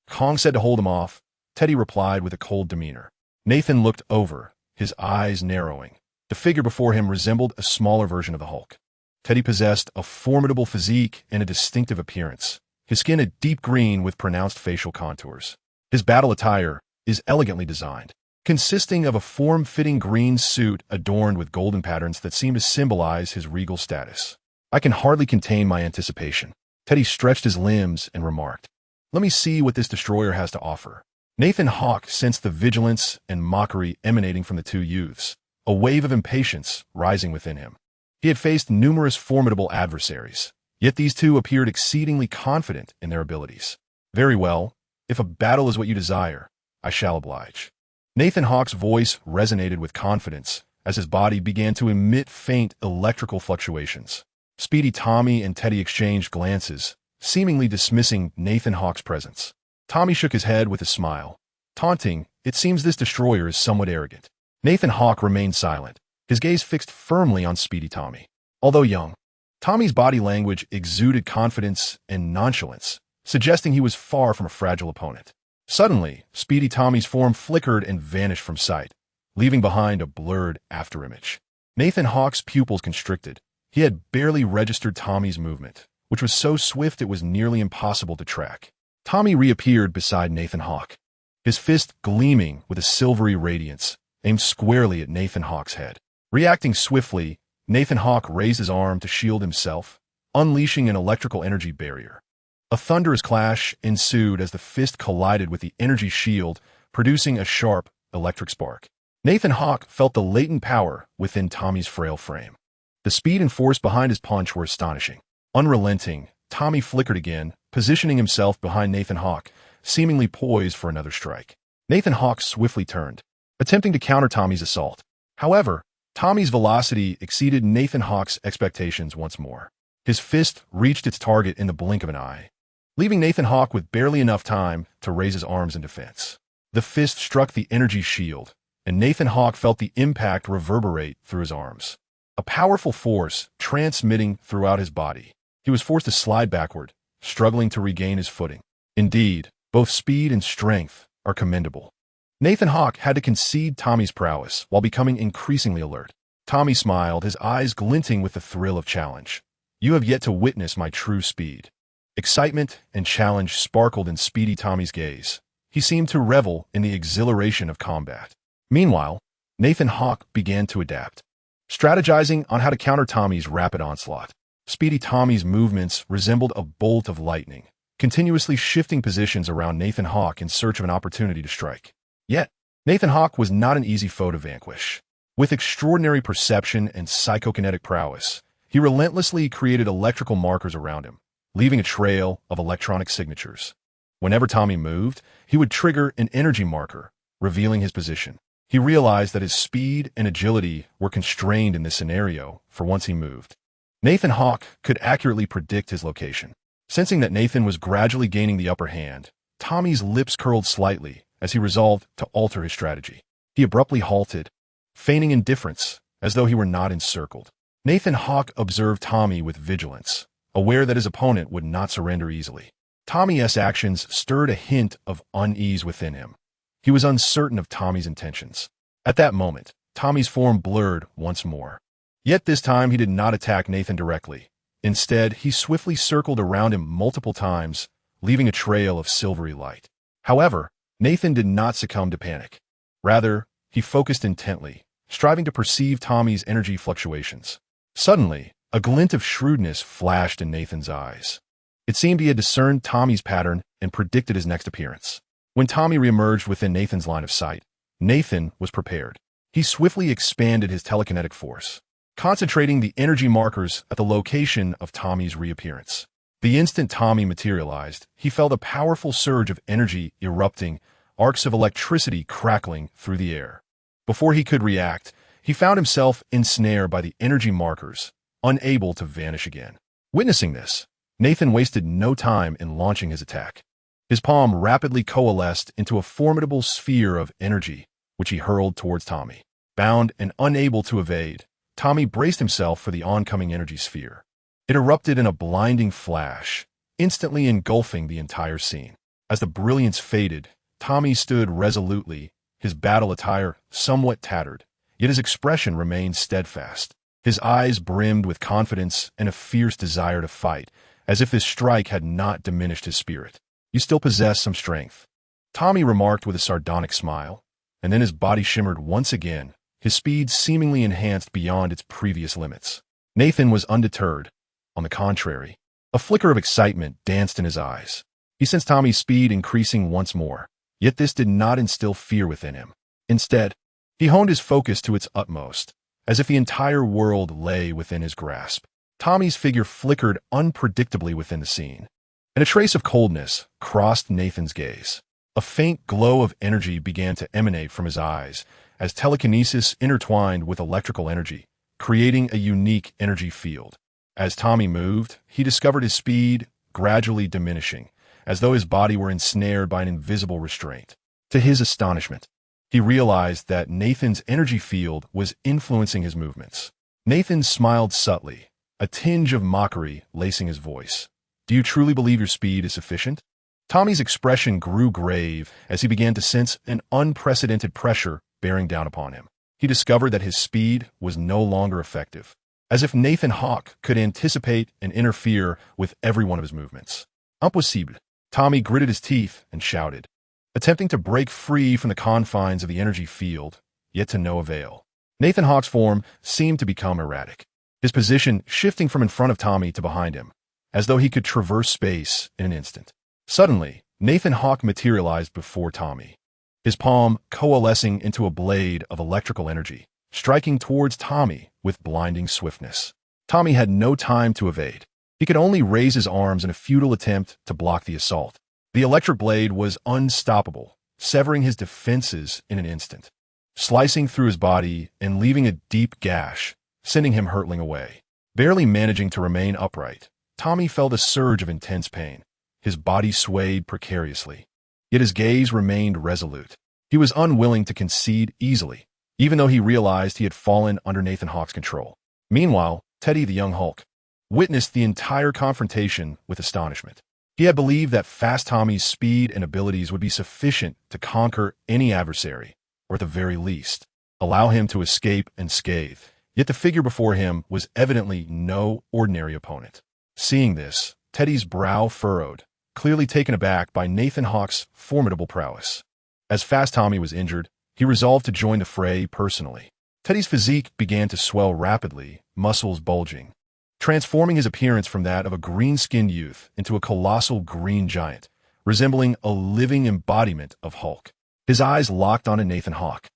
Kong said to hold him off. Teddy replied with a cold demeanor. Nathan looked over, his eyes narrowing. The figure before him resembled a smaller version of the Hulk. Teddy possessed a formidable physique and a distinctive appearance, his skin a deep green with pronounced facial contours. His battle attire is elegantly designed, consisting of a form-fitting green suit adorned with golden patterns that seem to symbolize his regal status. "I can hardly contain my anticipation." Teddy stretched his limbs and remarked, "Let me see what this destroyer has to offer." Nathan Hawke sensed the vigilance and mockery emanating from the two youths, a wave of impatience rising within him. He had faced numerous formidable adversaries, yet these two appeared exceedingly confident in their abilities. "Very well, if a battle is what you desire, I shall oblige." Nathan Hawke's voice resonated with confidence as his body began to emit faint electrical fluctuations. Speedy Tommy and Teddy exchanged glances, seemingly dismissing Nathan Hawke's presence. Tommy shook his head with a smile, taunting, "It seems this destroyer is somewhat arrogant." Nathan Hawke remained silent, his gaze fixed firmly on Speedy Tommy. Although young, Tommy's body language exuded confidence and nonchalance, suggesting he was far from a fragile opponent. Suddenly, Speedy Tommy's form flickered and vanished from sight, leaving behind a blurred afterimage. Nathan Hawke's pupils constricted. He had barely registered Tommy's movement, which was so swift it was nearly impossible to track. Tommy reappeared beside Nathan Hawke, his fist gleaming with a silvery radiance, aimed squarely at Nathan Hawke's head. Reacting swiftly, Nathan Hawke raised his arm to shield himself, unleashing an electrical energy barrier. A thunderous clash ensued as the fist collided with the energy shield, producing a sharp electric spark. Nathan Hawke felt the latent power within Tommy's frail frame. The speed and force behind his punch were astonishing. Unrelenting, Tommy flickered again, positioning himself behind Nathan Hawke, seemingly poised for another strike. Nathan Hawke swiftly turned, attempting to counter Tommy's assault. However, Tommy's velocity exceeded Nathan Hawke's expectations once more. His fist reached its target in the blink of an eye, leaving Nathan Hawke with barely enough time to raise his arms in defense. The fist struck the energy shield, and Nathan Hawke felt the impact reverberate through his arms. A powerful force transmitting throughout his body. He was forced to slide backward, struggling to regain his footing. Indeed, both speed and strength are commendable. Nathan Hawke had to concede Tommy's prowess while becoming increasingly alert. Tommy smiled, his eyes glinting with the thrill of challenge. "You have yet to witness my true speed." Excitement and challenge sparkled in Speedy Tommy's gaze. He seemed to revel in the exhilaration of combat. Meanwhile, Nathan Hawke began to adapt, strategizing on how to counter Tommy's rapid onslaught. Speedy Tommy's movements resembled a bolt of lightning, continuously shifting positions around Nathan Hawke in search of an opportunity to strike. Yet, Nathan Hawke was not an easy foe to vanquish. With extraordinary perception and psychokinetic prowess, he relentlessly created electrical markers around him, leaving a trail of electronic signatures. Whenever Tommy moved, he would trigger an energy marker, revealing his position. He realized that his speed and agility were constrained in this scenario for once he moved. Nathan Hawke could accurately predict his location. Sensing that Nathan was gradually gaining the upper hand, Tommy's lips curled slightly as he resolved to alter his strategy. He abruptly halted, feigning indifference, as though he were not encircled. Nathan Hawke observed Tommy with vigilance, aware that his opponent would not surrender easily. Tommy's actions stirred a hint of unease within him. He was uncertain of Tommy's intentions. At that moment, Tommy's form blurred once more. Yet this time he did not attack Nathan directly. Instead, he swiftly circled around him multiple times, leaving a trail of silvery light. However, Nathan did not succumb to panic. Rather, he focused intently, striving to perceive Tommy's energy fluctuations. Suddenly, a glint of shrewdness flashed in Nathan's eyes. It seemed he had discerned Tommy's pattern and predicted his next appearance. When Tommy reemerged within Nathan's line of sight, Nathan was prepared. He swiftly expanded his telekinetic force, concentrating the energy markers at the location of Tommy's reappearance. The instant Tommy materialized, he felt a powerful surge of energy erupting, arcs of electricity crackling through the air. Before he could react, he found himself ensnared by the energy markers, unable to vanish again. Witnessing this, Nathan wasted no time in launching his attack. His palm rapidly coalesced into a formidable sphere of energy, which he hurled towards Tommy. Bound and unable to evade, Tommy braced himself for the oncoming energy sphere. It erupted in a blinding flash, instantly engulfing the entire scene. As the brilliance faded, Tommy stood resolutely, his battle attire somewhat tattered, yet his expression remained steadfast. His eyes brimmed with confidence and a fierce desire to fight, as if his strike had not diminished his spirit. "You still possess some strength," Tommy remarked with a sardonic smile, and then his body shimmered once again, his speed seemingly enhanced beyond its previous limits. Nathan was undeterred. On the contrary, a flicker of excitement danced in his eyes. He sensed Tommy's speed increasing once more, yet this did not instill fear within him. Instead, he honed his focus to its utmost, as if the entire world lay within his grasp. Tommy's figure flickered unpredictably within the scene, and a trace of coldness crossed Nathan's gaze. A faint glow of energy began to emanate from his eyes as telekinesis intertwined with electrical energy, creating a unique energy field. As Tommy moved, he discovered his speed gradually diminishing, as though his body were ensnared by an invisible restraint. To his astonishment, he realized that Nathan's energy field was influencing his movements. Nathan smiled subtly, a tinge of mockery lacing his voice. "Do you truly believe your speed is sufficient?" Tommy's expression grew grave as he began to sense an unprecedented pressure bearing down upon him. He discovered that his speed was no longer effective, as if Nathan Hawke could anticipate and interfere with every one of his movements. Impossible. Tommy gritted his teeth and shouted, attempting to break free from the confines of the energy field, yet to no avail. Nathan Hawke's form seemed to become erratic, his position shifting from in front of Tommy to behind him, as though he could traverse space in an instant. Suddenly, Nathan Hawke materialized before Tommy, his palm coalescing into a blade of electrical energy, striking towards Tommy with blinding swiftness. Tommy had no time to evade. He could only raise his arms in a futile attempt to block the assault. The electric blade was unstoppable, severing his defenses in an instant, slicing through his body and leaving a deep gash, sending him hurtling away. Barely managing to remain upright, Tommy felt a surge of intense pain. His body swayed precariously, yet his gaze remained resolute. He was unwilling to concede easily, even though he realized he had fallen under Nathan Hawke's control. Meanwhile, Teddy the young Hulk witnessed the entire confrontation with astonishment. He had believed that Fast Tommy's speed and abilities would be sufficient to conquer any adversary, or at the very least, allow him to escape unscathed. Yet the figure before him was evidently no ordinary opponent. Seeing this, Teddy's brow furrowed, clearly taken aback by Nathan Hawke's formidable prowess. As Fast Tommy was injured, he resolved to join the fray personally. Teddy's physique began to swell rapidly, muscles bulging, transforming his appearance from that of a green-skinned youth into a colossal green giant, resembling a living embodiment of Hulk. His eyes locked onto Nathan Hawke,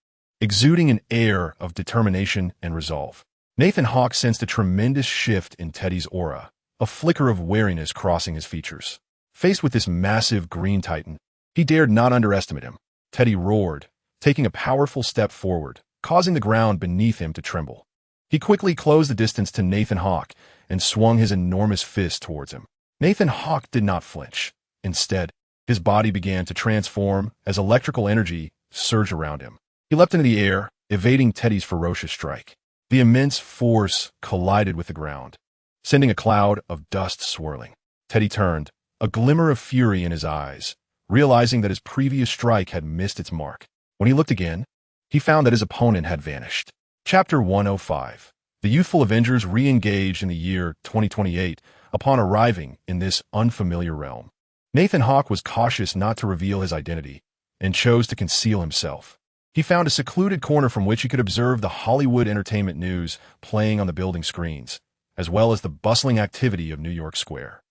exuding an air of determination and resolve. Nathan Hawke sensed a tremendous shift in Teddy's aura, a flicker of wariness crossing his features. Faced with this massive green titan, he dared not underestimate him. Teddy roared, taking a powerful step forward, causing the ground beneath him to tremble. He quickly closed the distance to Nathan Hawke and swung his enormous fist towards him. Nathan Hawke did not flinch. Instead, his body began to transform as electrical energy surged around him. He leapt into the air, evading Teddy's ferocious strike. The immense force collided with the ground, sending a cloud of dust swirling. Teddy turned, a glimmer of fury in his eyes, realizing that his previous strike had missed its mark. When he looked again, he found that his opponent had vanished. Chapter 105. The youthful Avengers re-engaged in the year 2028 upon arriving in this unfamiliar realm. Nathan Hawke was cautious not to reveal his identity and chose to conceal himself. He found a secluded corner from which he could observe the Hollywood entertainment news playing on the building screens, as well as the bustling activity of New York Square.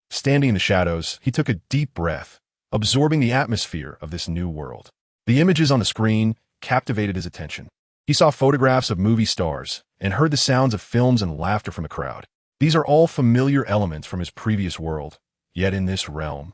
Standing in the shadows, he took a deep breath, absorbing the atmosphere of this new world. The images on the screen captivated his attention. He saw photographs of movie stars and heard the sounds of films and laughter from the crowd. These are all familiar elements from his previous world, yet in this realm,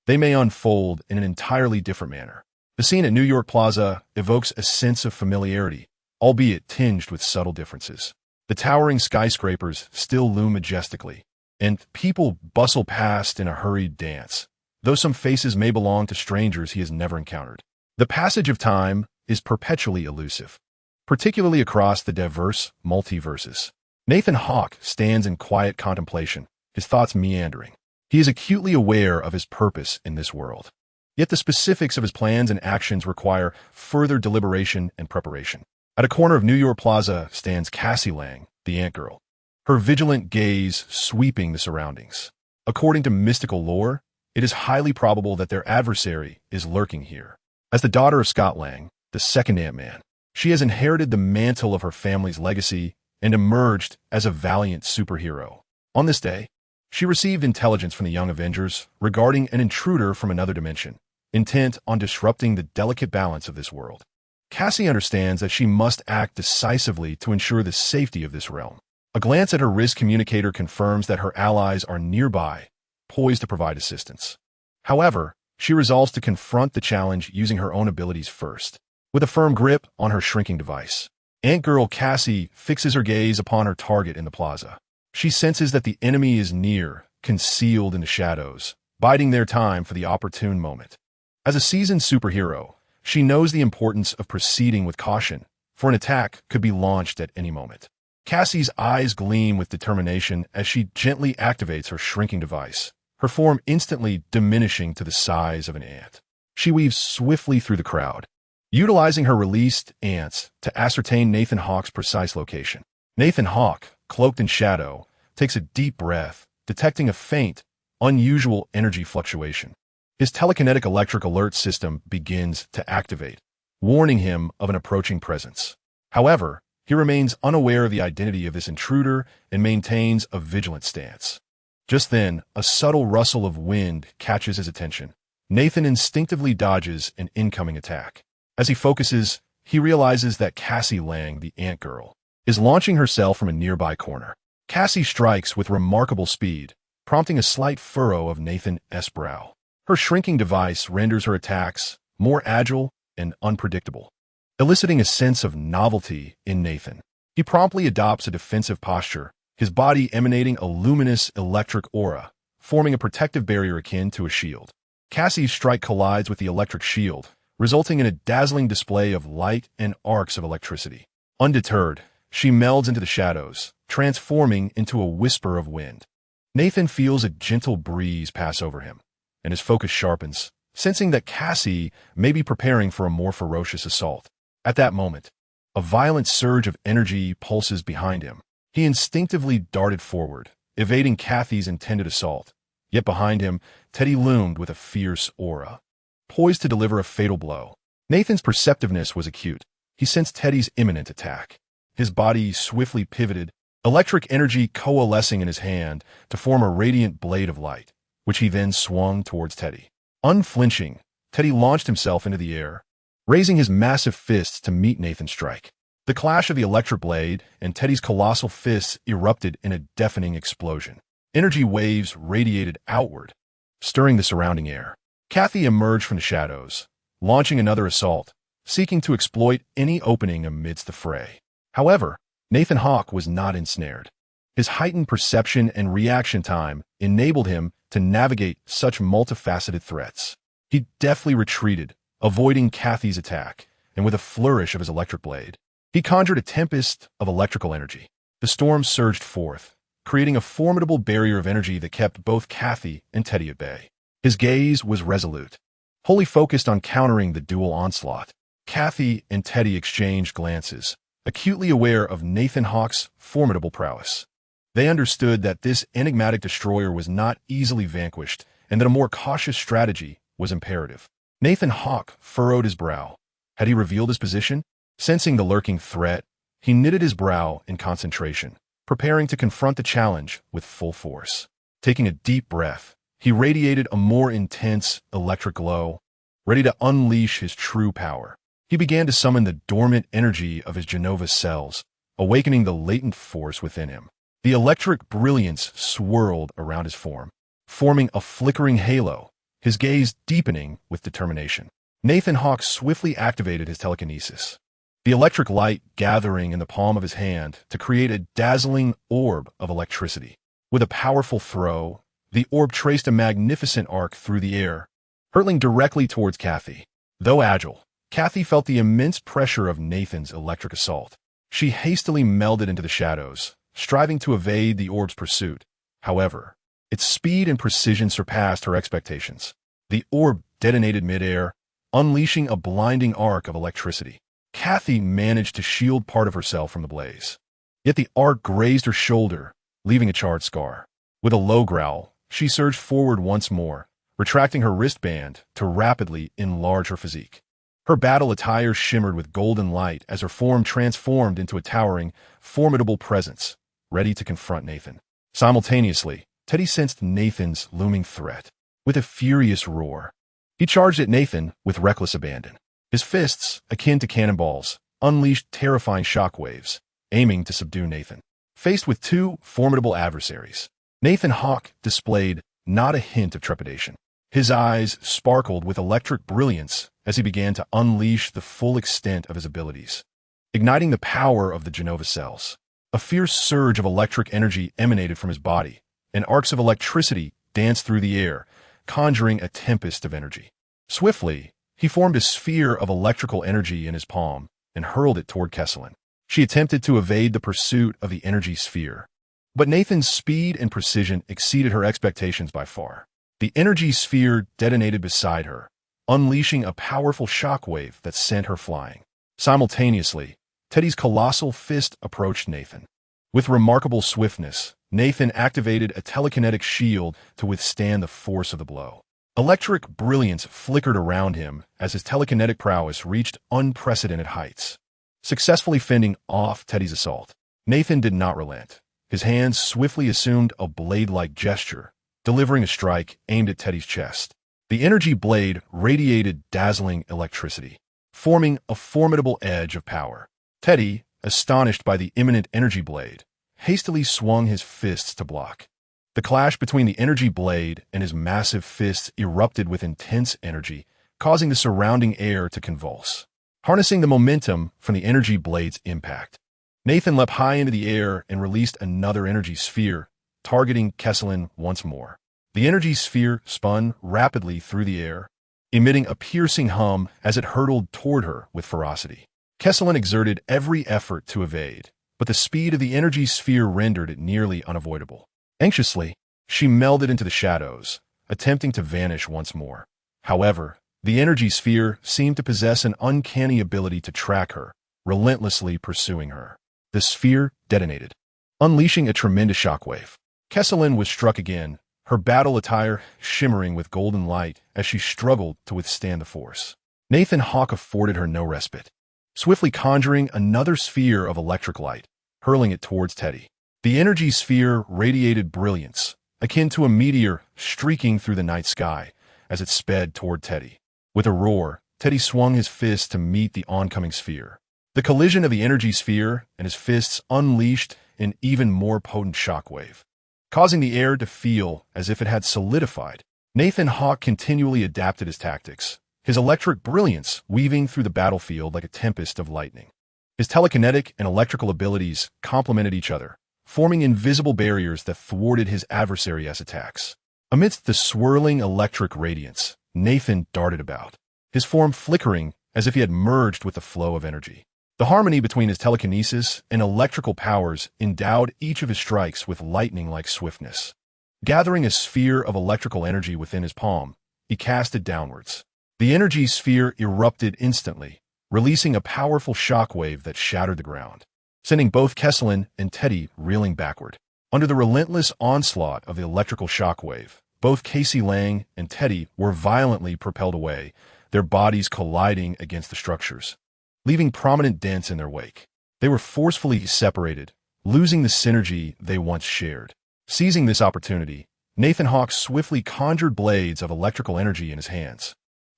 they may unfold in an entirely different manner. The scene at New York Plaza evokes a sense of familiarity, albeit tinged with subtle differences. The towering skyscrapers still loom majestically, and people bustle past in a hurried dance, though some faces may belong to strangers he has never encountered. The passage of time is perpetually elusive, particularly across the diverse multiverses. Nathan Hawke stands in quiet contemplation, his thoughts meandering. He is acutely aware of his purpose in this world. Yet the specifics of his plans and actions require further deliberation and preparation. At a corner of New York Plaza stands Cassie Lang, the Ant-Girl, her vigilant gaze sweeping the surroundings. According to mystical lore, it is highly probable that their adversary is lurking here. As the daughter of Scott Lang, the second Ant-Man, she has inherited the mantle of her family's legacy and emerged as a valiant superhero. On this day, she received intelligence from the young Avengers regarding an intruder from another dimension, intent on disrupting the delicate balance of this world. Cassie understands that she must act decisively to ensure the safety of this realm. A glance at her risk communicator confirms that her allies are nearby, poised to provide assistance. However, she resolves to confront the challenge using her own abilities first. With a firm grip on her shrinking device, Ant-Girl Cassie fixes her gaze upon her target in the plaza. She senses that the enemy is near, concealed in the shadows, biding their time for the opportune moment. As a seasoned superhero, she knows the importance of proceeding with caution, for an attack could be launched at any moment. Cassie's eyes gleam with determination as she gently activates her shrinking device, her form instantly diminishing to the size of an ant. She weaves swiftly through the crowd, utilizing her released ants to ascertain Nathan Hawke's precise location. Nathan Hawke, cloaked in shadow, takes a deep breath, detecting a faint, unusual energy fluctuation. His telekinetic electric alert system begins to activate, warning him of an approaching presence. However, he remains unaware of the identity of this intruder and maintains a vigilant stance. Just then, a subtle rustle of wind catches his attention. Nathan instinctively dodges an incoming attack. As he focuses, he realizes that Cassie Lang, the ant girl, is launching herself from a nearby corner. Cassie strikes with remarkable speed, prompting a slight furrow of Nathan's brow. Her shrinking device renders her attacks more agile and unpredictable, eliciting a sense of novelty in Nathan. He promptly adopts a defensive posture, his body emanating a luminous electric aura, forming a protective barrier akin to a shield. Cassie's strike collides with the electric shield, resulting in a dazzling display of light and arcs of electricity. Undeterred, she melds into the shadows, transforming into a whisper of wind. Nathan feels a gentle breeze pass over him, and his focus sharpens, sensing that Cassie may be preparing for a more ferocious assault. At that moment, a violent surge of energy pulses behind him. He instinctively darted forward, evading Cassie's intended assault. Yet behind him, Teddy loomed with a fierce aura, poised to deliver a fatal blow. Nathan's perceptiveness was acute. He sensed Teddy's imminent attack. His body swiftly pivoted, electric energy coalescing in his hand to form a radiant blade of light, which he then swung towards Teddy. Unflinching, Teddy launched himself into the air, raising his massive fists to meet Nathan's strike. The clash of the electric blade and Teddy's colossal fists erupted in a deafening explosion. Energy waves radiated outward, stirring the surrounding air. Cassie emerged from the shadows, launching another assault, seeking to exploit any opening amidst the fray. However, Nathan Hawke was not ensnared. His heightened perception and reaction time enabled him to navigate such multifaceted threats. He deftly retreated, avoiding Cassie's attack, and with a flourish of his electric blade, he conjured a tempest of electrical energy. The storm surged forth, creating a formidable barrier of energy that kept both Cassie and Teddy at bay. His gaze was resolute, wholly focused on countering the dual onslaught. Cassie and Teddy exchanged glances, acutely aware of Nathan Hawke's formidable prowess. They understood that this enigmatic destroyer was not easily vanquished and that a more cautious strategy was imperative. Nathan Hawke furrowed his brow. Had he revealed his position? Sensing the lurking threat, he knitted his brow in concentration, preparing to confront the challenge with full force. Taking a deep breath, he radiated a more intense electric glow, ready to unleash his true power. He began to summon the dormant energy of his Genova cells, awakening the latent force within him. The electric brilliance swirled around his form, forming a flickering halo, his gaze deepening with determination. Nathan Hawke swiftly activated his telekinesis, the electric light gathering in the palm of his hand to create a dazzling orb of electricity. With a powerful throw, the orb traced a magnificent arc through the air, hurtling directly towards Cassie. Though agile, Cassie felt the immense pressure of Nathan's electric assault. She hastily melded into the shadows, striving to evade the orb's pursuit. However, its speed and precision surpassed her expectations. The orb detonated midair, unleashing a blinding arc of electricity. Cassie managed to shield part of herself from the blaze. Yet the arc grazed her shoulder, leaving a charred scar. With a low growl, she surged forward once more, retracting her wristband to rapidly enlarge her physique. Her battle attire shimmered with golden light as her form transformed into a towering, formidable presence, ready to confront Nathan. Simultaneously, Teddy sensed Nathan's looming threat. With a furious roar, he charged at Nathan with reckless abandon. His fists, akin to cannonballs, unleashed terrifying shockwaves, aiming to subdue Nathan. Faced with two formidable adversaries, Nathan Hawke displayed not a hint of trepidation. His eyes sparkled with electric brilliance as he began to unleash the full extent of his abilities, igniting the power of the Genova cells. A fierce surge of electric energy emanated from his body, and arcs of electricity danced through the air, conjuring a tempest of energy. Swiftly, he formed a sphere of electrical energy in his palm and hurled it toward Kesselin. She attempted to evade the pursuit of the energy sphere. But Nathan's speed and precision exceeded her expectations by far. The energy sphere detonated beside her, unleashing a powerful shockwave that sent her flying. Simultaneously, Teddy's colossal fist approached Nathan. With remarkable swiftness, Nathan activated a telekinetic shield to withstand the force of the blow. Electric brilliance flickered around him as his telekinetic prowess reached unprecedented heights. Successfully fending off Teddy's assault, Nathan did not relent. His hands swiftly assumed a blade-like gesture, delivering a strike aimed at Teddy's chest. The energy blade radiated dazzling electricity, forming a formidable edge of power. Teddy, astonished by the imminent energy blade, hastily swung his fists to block. The clash between the energy blade and his massive fists erupted with intense energy, causing the surrounding air to convulse. Harnessing the momentum from the energy blade's impact, Nathan leapt high into the air and released another energy sphere, targeting Kesselin once more. The energy sphere spun rapidly through the air, emitting a piercing hum as it hurtled toward her with ferocity. Kesselin exerted every effort to evade, but the speed of the energy sphere rendered it nearly unavoidable. Anxiously, she melded into the shadows, attempting to vanish once more. However, the energy sphere seemed to possess an uncanny ability to track her, relentlessly pursuing her. The sphere detonated, unleashing a tremendous shockwave. Kesselin was struck again, her battle attire shimmering with golden light as she struggled to withstand the force. Nathan Hawke afforded her no respite, swiftly conjuring another sphere of electric light, hurling it towards Teddy. The energy sphere radiated brilliance, akin to a meteor streaking through the night sky as it sped toward Teddy. With a roar, Teddy swung his fist to meet the oncoming sphere. The collision of the energy sphere and his fists unleashed an even more potent shockwave, causing the air to feel as if it had solidified. Nathan Hawke continually adapted his tactics, his electric brilliance weaving through the battlefield like a tempest of lightning. His telekinetic and electrical abilities complemented each other, forming invisible barriers that thwarted his adversary's attacks. Amidst the swirling electric radiance, Nathan darted about, his form flickering as if he had merged with the flow of energy. The harmony between his telekinesis and electrical powers endowed each of his strikes with lightning-like swiftness. Gathering a sphere of electrical energy within his palm, he cast it downwards. The energy sphere erupted instantly, releasing a powerful shockwave that shattered the ground, sending both Kesselin and Teddy reeling backward. Under the relentless onslaught of the electrical shockwave, both Casey Lang and Teddy were violently propelled away, their bodies colliding against the structures, leaving prominent dents in their wake. They were forcefully separated, losing the synergy they once shared. Seizing this opportunity, Nathan Hawke swiftly conjured blades of electrical energy in his hands,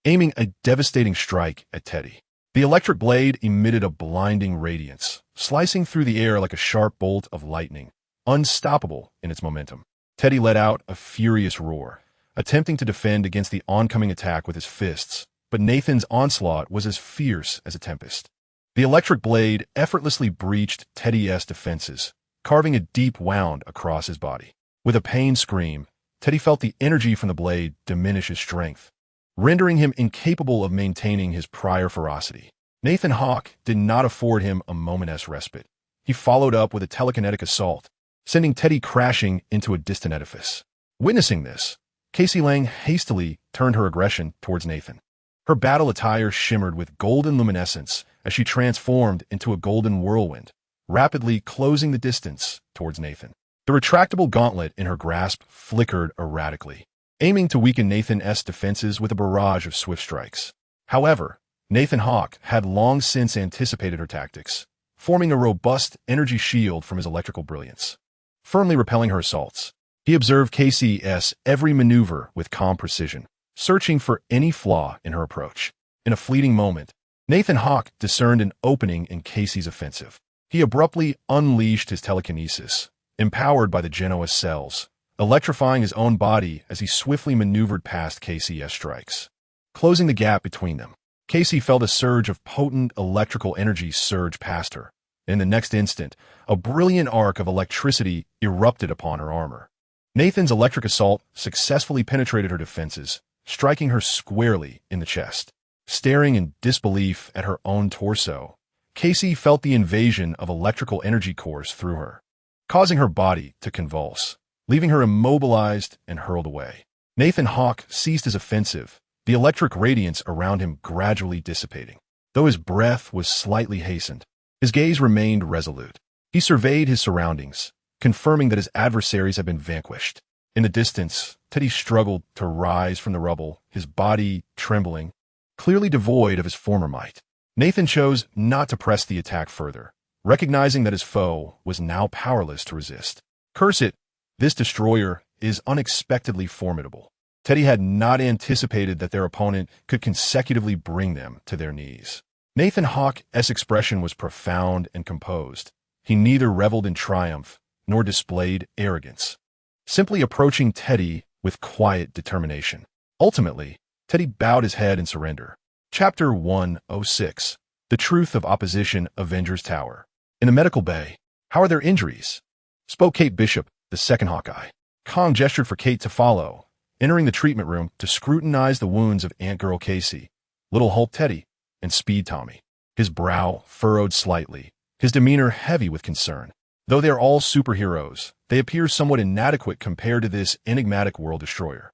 aiming a devastating strike at Teddy. The electric blade emitted a blinding radiance, slicing through the air like a sharp bolt of lightning, unstoppable in its momentum. Teddy let out a furious roar, attempting to defend against the oncoming attack with his fists, but Nathan's onslaught was as fierce as a tempest. The electric blade effortlessly breached Teddy's defenses, carving a deep wound across his body. With a pained scream, Teddy felt the energy from the blade diminish his strength, rendering him incapable of maintaining his prior ferocity. Nathan Hawke did not afford him a moment's respite. He followed up with a telekinetic assault, sending Teddy crashing into a distant edifice. Witnessing this, Casey Lang hastily turned her aggression towards Nathan. Her battle attire shimmered with golden luminescence as she transformed into a golden whirlwind, rapidly closing the distance towards Nathan. The retractable gauntlet in her grasp flickered erratically, aiming to weaken Nathan's defenses with a barrage of swift strikes. However, Nathan Hawke had long since anticipated her tactics, forming a robust energy shield from his electrical brilliance. Firmly repelling her assaults, he observed Casey's every maneuver with calm precision, searching for any flaw in her approach. In a fleeting moment, Nathan Hawke discerned an opening in Casey's offensive. He abruptly unleashed his telekinesis, empowered by the Genoa's cells, electrifying his own body as he swiftly maneuvered past Casey's strikes. Closing the gap between them, Casey felt a surge of potent electrical energy surge past her. In the next instant, a brilliant arc of electricity erupted upon her armor. Nathan's electric assault successfully penetrated her defenses, striking her squarely in the chest. Staring in disbelief at her own torso, Casey felt the invasion of electrical energy course through her, causing her body to convulse, leaving her immobilized and hurled away. Nathan Hawke ceased his offensive, the electric radiance around him gradually dissipating. Though his breath was slightly hastened, his gaze remained resolute. He surveyed his surroundings, confirming that his adversaries had been vanquished. In the distance, Teddy struggled to rise from the rubble, his body trembling, clearly devoid of his former might. Nathan chose not to press the attack further, recognizing that his foe was now powerless to resist. Curse it, this destroyer is unexpectedly formidable. Teddy had not anticipated that their opponent could consecutively bring them to their knees. Nathan Hawke's expression was profound and composed. He neither reveled in triumph nor displayed arrogance, simply approaching Teddy with quiet determination. Ultimately, Teddy bowed his head in surrender. Chapter 106. The Truth of Opposition Avengers Tower. In the medical bay, how are their injuries? Spoke Kate Bishop, the second Hawkeye. Kong gestured for Kate to follow, entering the treatment room to scrutinize the wounds of Ant-Girl Casey, Little Hulk Teddy, and Speed Tommy. His brow furrowed slightly, his demeanor heavy with concern. Though they are all superheroes, they appear somewhat inadequate compared to this enigmatic world destroyer.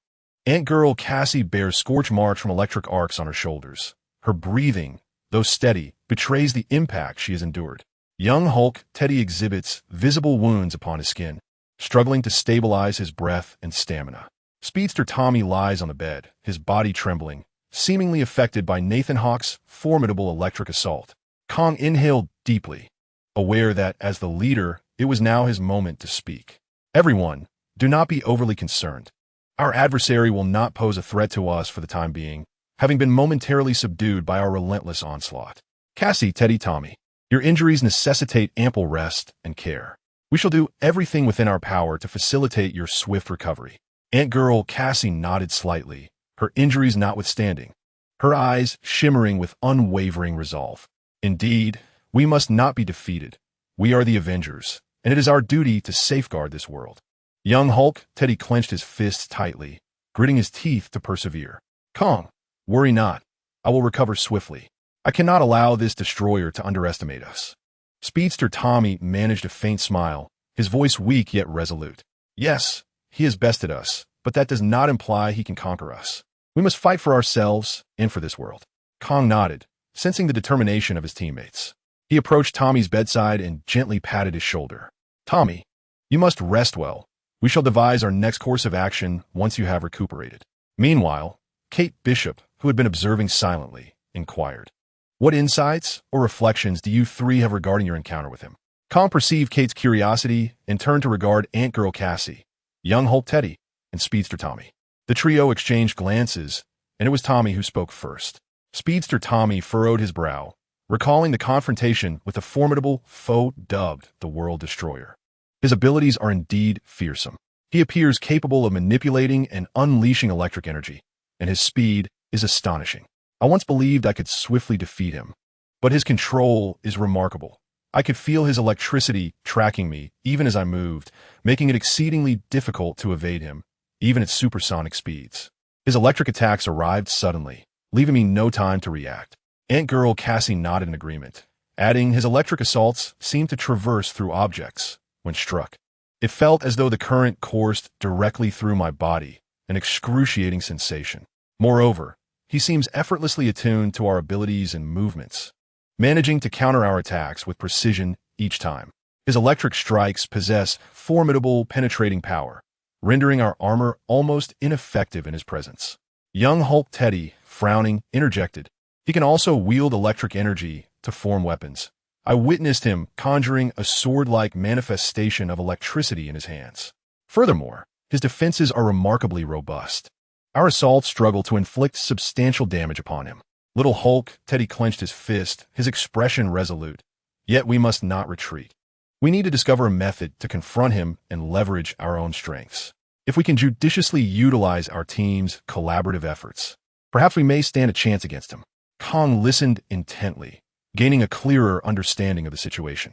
Ant-Girl Cassie bears scorch marks from electric arcs on her shoulders. Her breathing, though steady, betrays the impact she has endured. Young Hulk Teddy exhibits visible wounds upon his skin, struggling to stabilize his breath and stamina. Speedster Tommy lies on the bed, his body trembling, seemingly affected by Nathan Hawke's formidable electric assault. Kong inhaled deeply, aware that, as the leader, it was now his moment to speak. Everyone, do not be overly concerned. Our adversary will not pose a threat to us for the time being, having been momentarily subdued by our relentless onslaught. Cassie, Teddy, Tommy, your injuries necessitate ample rest and care. We shall do everything within our power to facilitate your swift recovery. Ant-Girl Cassie nodded slightly, her injuries notwithstanding, her eyes shimmering with unwavering resolve. Indeed, we must not be defeated. We are the Avengers, and it is our duty to safeguard this world. Young Hulk Teddy clenched his fists tightly, gritting his teeth to persevere. Kong, worry not. I will recover swiftly. I cannot allow this destroyer to underestimate us. Speedster Tommy managed a faint smile, his voice weak yet resolute. Yes, he has bested us, but that does not imply he can conquer us. We must fight for ourselves and for this world. Kong nodded, sensing the determination of his teammates. He approached Tommy's bedside and gently patted his shoulder. Tommy, you must rest well. We shall devise our next course of action once you have recuperated. Meanwhile, Kate Bishop, who had been observing silently, inquired, what insights or reflections do you three have regarding your encounter with him? Kong perceived Kate's curiosity and turned to regard Ant-Girl Cassie, Young Hulk Teddy, and Speedster Tommy. The trio exchanged glances, and it was Tommy who spoke first. Speedster Tommy furrowed his brow, recalling the confrontation with the formidable foe dubbed the World Destroyer. His abilities are indeed fearsome. He appears capable of manipulating and unleashing electric energy, and his speed is astonishing. I once believed I could swiftly defeat him, but his control is remarkable. I could feel his electricity tracking me even as I moved, making it exceedingly difficult to evade him, even at supersonic speeds. His electric attacks arrived suddenly, leaving me no time to react. Ant-Girl Cassie nodded in agreement, adding his electric assaults seemed to traverse through objects when struck. It felt as though the current coursed directly through my body, an excruciating sensation. Moreover, he seems effortlessly attuned to our abilities and movements, managing to counter our attacks with precision each time. His electric strikes possess formidable penetrating power, rendering our armor almost ineffective in his presence. Young Hulk Teddy, frowning, interjected, he can also wield electric energy to form weapons. I witnessed him conjuring a sword-like manifestation of electricity in his hands. Furthermore, his defenses are remarkably robust. Our assaults struggle to inflict substantial damage upon him. Little Hulk Teddy clenched his fist, his expression resolute. Yet we must not retreat. We need to discover a method to confront him and leverage our own strengths. If we can judiciously utilize our team's collaborative efforts, perhaps we may stand a chance against him. Kong listened intently, gaining a clearer understanding of the situation.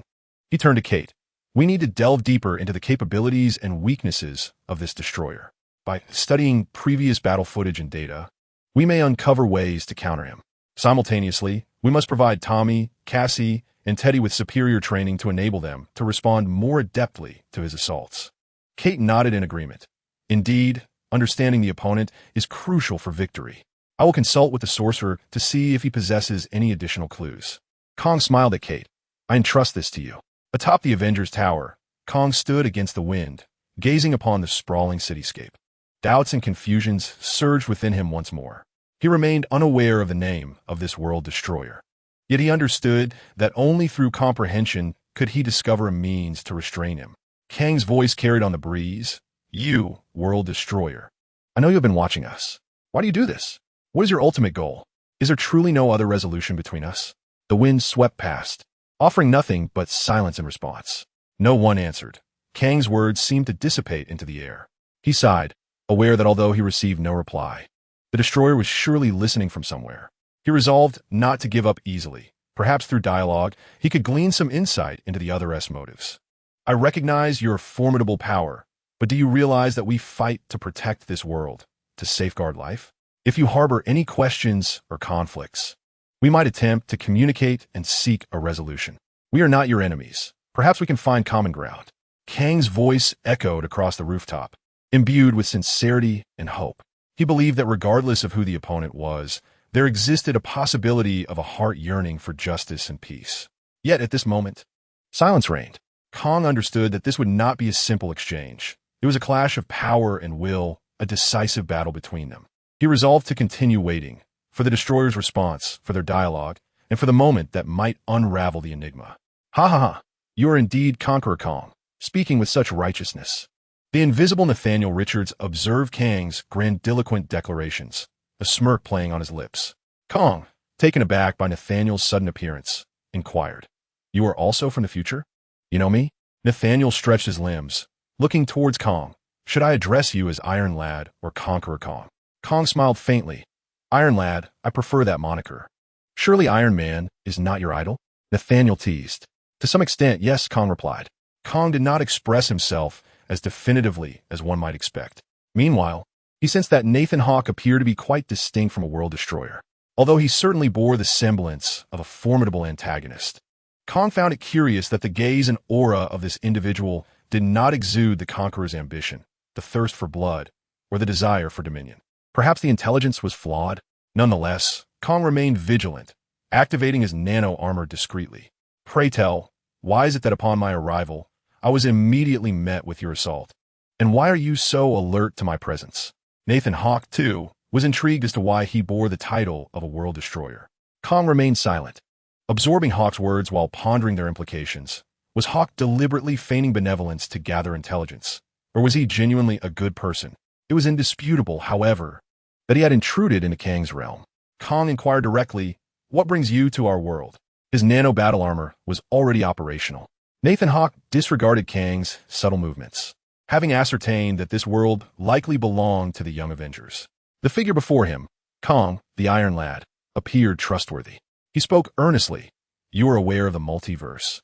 He turned to Kate. We need to delve deeper into the capabilities and weaknesses of this destroyer. By studying previous battle footage and data, we may uncover ways to counter him. Simultaneously, we must provide Tommy, Cassie, and Teddy with superior training to enable them to respond more adeptly to his assaults. Kate nodded in agreement. Indeed, understanding the opponent is crucial for victory. I will consult with the sorcerer to see if he possesses any additional clues. Kong smiled at Kate. I entrust this to you. Atop the Avengers Tower, Kong stood against the wind, gazing upon the sprawling cityscape. Doubts and confusions surged within him once more. He remained unaware of the name of this world destroyer. Yet he understood that only through comprehension could he discover a means to restrain him. Kang's voice carried on the breeze. You, world destroyer. I know you have been watching us. Why do you do this? What is your ultimate goal? Is there truly no other resolution between us? The wind swept past, offering nothing but silence in response. No one answered. Kang's words seemed to dissipate into the air. He sighed, aware that although he received no reply, the destroyer was surely listening from somewhere. He resolved not to give up easily. Perhaps through dialogue, he could glean some insight into the other's motives. I recognize your formidable power, but do you realize that we fight to protect this world, to safeguard life? If you harbor any questions or conflicts, we might attempt to communicate and seek a resolution. We are not your enemies. Perhaps we can find common ground. Kang's voice echoed across the rooftop, imbued with sincerity and hope. He believed that regardless of who the opponent was, there existed a possibility of a heart yearning for justice and peace. Yet at this moment, silence reigned. Kong understood that this would not be a simple exchange. It was a clash of power and will, a decisive battle between them. He resolved to continue waiting, for the destroyer's response, for their dialogue, and for the moment that might unravel the enigma. Ha ha ha, you are indeed Conqueror Kong, speaking with such righteousness. The invisible Nathaniel Richards observed Kang's grandiloquent declarations, a smirk playing on his lips. Kong, taken aback by Nathaniel's sudden appearance, inquired, You are also from the future? You know me? Nathaniel stretched his limbs, looking towards Kong. Should I address you as Iron Lad or Conqueror Kong? Kong smiled faintly. Iron Lad, I prefer that moniker. Surely Iron Man is not your idol? Nathaniel teased. To some extent, yes, Kong replied. Kong did not express himself as definitively as one might expect. Meanwhile, he sensed that Nathan Hawke appeared to be quite distinct from a world destroyer, although he certainly bore the semblance of a formidable antagonist. Kong found it curious that the gaze and aura of this individual did not exude the conqueror's ambition, the thirst for blood, or the desire for dominion. Perhaps the intelligence was flawed. Nonetheless, Kong remained vigilant, activating his nano-armor discreetly. Pray tell, why is it that upon my arrival, I was immediately met with your assault? And why are you so alert to my presence? Nathan Hawke, too, was intrigued as to why he bore the title of a world destroyer. Kong remained silent, absorbing Hawke's words while pondering their implications. Was Hawke deliberately feigning benevolence to gather intelligence? Or was he genuinely a good person? It was indisputable, however, that he had intruded into Kang's realm. Kong inquired directly, What brings you to our world? His nano-battle armor was already operational. Nathan Hawke disregarded Kang's subtle movements, having ascertained that this world likely belonged to the young Avengers. The figure before him, Kong, the Iron Lad, appeared trustworthy. He spoke earnestly. You are aware of the multiverse?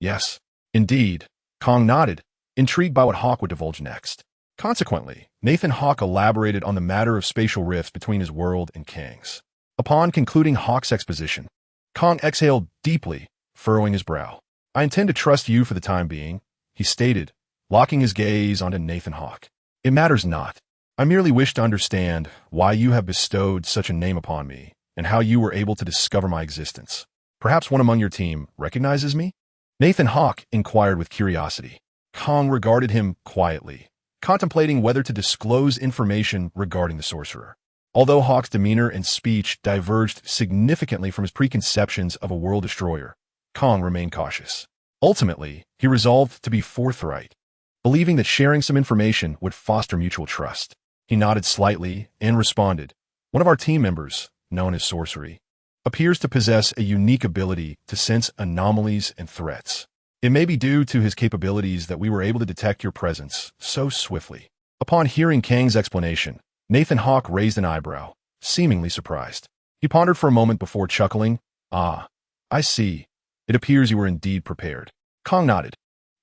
Yes, indeed. Kong nodded, intrigued by what Hawke would divulge next. Consequently, Nathan Hawke elaborated on the matter of spatial rifts between his world and Kang's. Upon concluding Hawke's exposition, Kong exhaled deeply, furrowing his brow. I intend to trust you for the time being, he stated, locking his gaze onto Nathan Hawke. It matters not. I merely wish to understand why you have bestowed such a name upon me, and how you were able to discover my existence. Perhaps one among your team recognizes me? Nathan Hawke inquired with curiosity. Kong regarded him quietly, contemplating whether to disclose information regarding the sorcerer. Although Hawke's demeanor and speech diverged significantly from his preconceptions of a world destroyer, Kong remained cautious. Ultimately, he resolved to be forthright, believing that sharing some information would foster mutual trust. He nodded slightly and responded, One of our team members, known as Sorcery, appears to possess a unique ability to sense anomalies and threats. It may be due to his capabilities that we were able to detect your presence so swiftly. Upon hearing Kang's explanation, Nathan Hawke raised an eyebrow, seemingly surprised. He pondered for a moment before chuckling. Ah, I see. It appears you were indeed prepared. Kong nodded,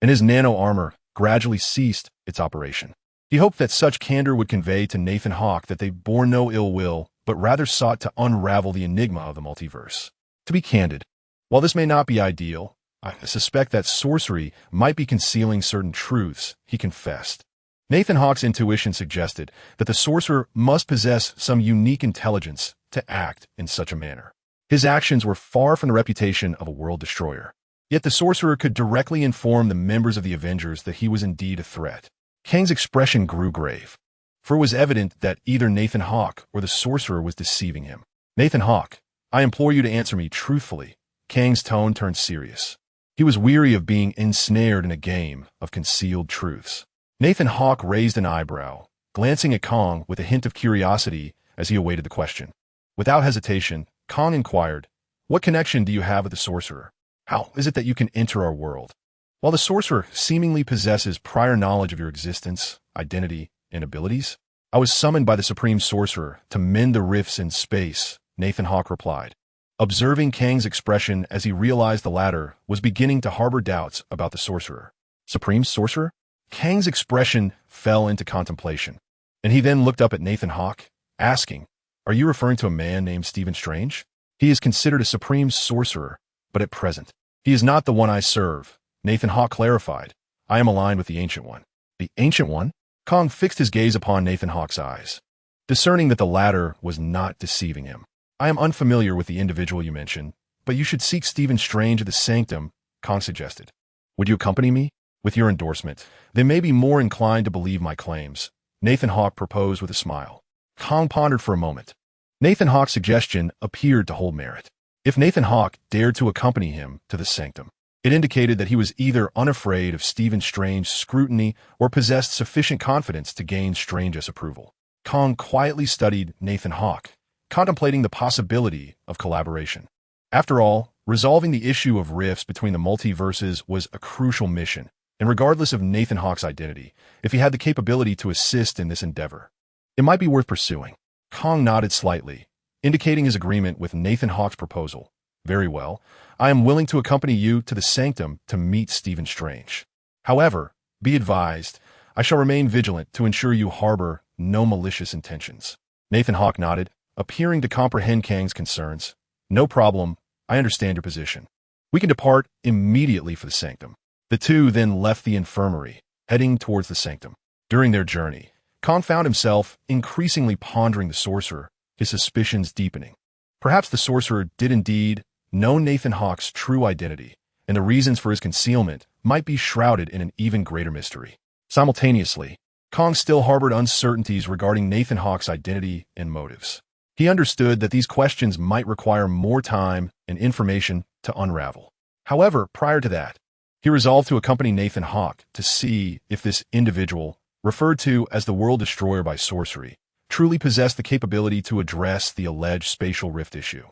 and his nano-armor gradually ceased its operation. He hoped that such candor would convey to Nathan Hawke that they bore no ill will, but rather sought to unravel the enigma of the multiverse. To be candid, While this may not be ideal, I suspect that sorcery might be concealing certain truths, he confessed. Nathan Hawke's intuition suggested that the sorcerer must possess some unique intelligence to act in such a manner. His actions were far from the reputation of a world destroyer. Yet the sorcerer could directly inform the members of the Avengers that he was indeed a threat. Kang's expression grew grave, for it was evident that either Nathan Hawke or the sorcerer was deceiving him. Nathan Hawke, I implore you to answer me truthfully. Kang's tone turned serious. He was weary of being ensnared in a game of concealed truths. Nathan Hawke raised an eyebrow, glancing at Kang with a hint of curiosity as he awaited the question. Without hesitation, Kang inquired, "What connection do you have with the sorcerer? How is it that you can enter our world?" While the sorcerer seemingly possesses prior knowledge of your existence, identity, and abilities, I was summoned by the Supreme Sorcerer to mend the rifts in space, Nathan Hawke replied, observing Kang's expression as he realized the latter was beginning to harbor doubts about the sorcerer. Supreme Sorcerer? Kang's expression fell into contemplation, and he then looked up at Nathan Hawke, asking, "Are you referring to a man named Stephen Strange? He is considered a Supreme Sorcerer, but at present, he is not the one I serve." Nathan Hawke clarified, "I am aligned with the Ancient One." The Ancient One? Kang fixed his gaze upon Nathan Hawke's eyes, discerning that the latter was not deceiving him. "I am unfamiliar with the individual you mentioned, but you should seek Stephen Strange at the Sanctum," Kang suggested. "Would you accompany me? With your endorsement, they may be more inclined to believe my claims," Nathan Hawke proposed with a smile. Kang pondered for a moment. Nathan Hawke's suggestion appeared to hold merit. If Nathan Hawke dared to accompany him to the Sanctum, it indicated that he was either unafraid of Stephen Strange's scrutiny or possessed sufficient confidence to gain Strange's approval. Kang quietly studied Nathan Hawke, contemplating the possibility of collaboration. After all, resolving the issue of rifts between the multiverses was a crucial mission, and regardless of Nathan Hawke's identity, if he had the capability to assist in this endeavor, it might be worth pursuing. Kang nodded slightly, indicating his agreement with Nathan Hawke's proposal. "Very well. I am willing to accompany you to the Sanctum to meet Stephen Strange. However, be advised, I shall remain vigilant to ensure you harbor no malicious intentions." Nathan Hawke nodded, appearing to comprehend Kang's concerns. "No problem. I understand your position. We can depart immediately for the Sanctum." The two then left the infirmary, heading towards the Sanctum. During their journey, Kang found himself increasingly pondering the sorcerer, his suspicions deepening. Perhaps the sorcerer did indeed know Nathan Hawke's true identity, and the reasons for his concealment might be shrouded in an even greater mystery. Simultaneously, Kang still harbored uncertainties regarding Nathan Hawke's identity and motives. He understood that these questions might require more time and information to unravel. However, prior to that, he resolved to accompany Nathan Hawke to see if this individual, referred to as the World Destroyer by sorcery, truly possessed the capability to address the alleged spatial rift issue.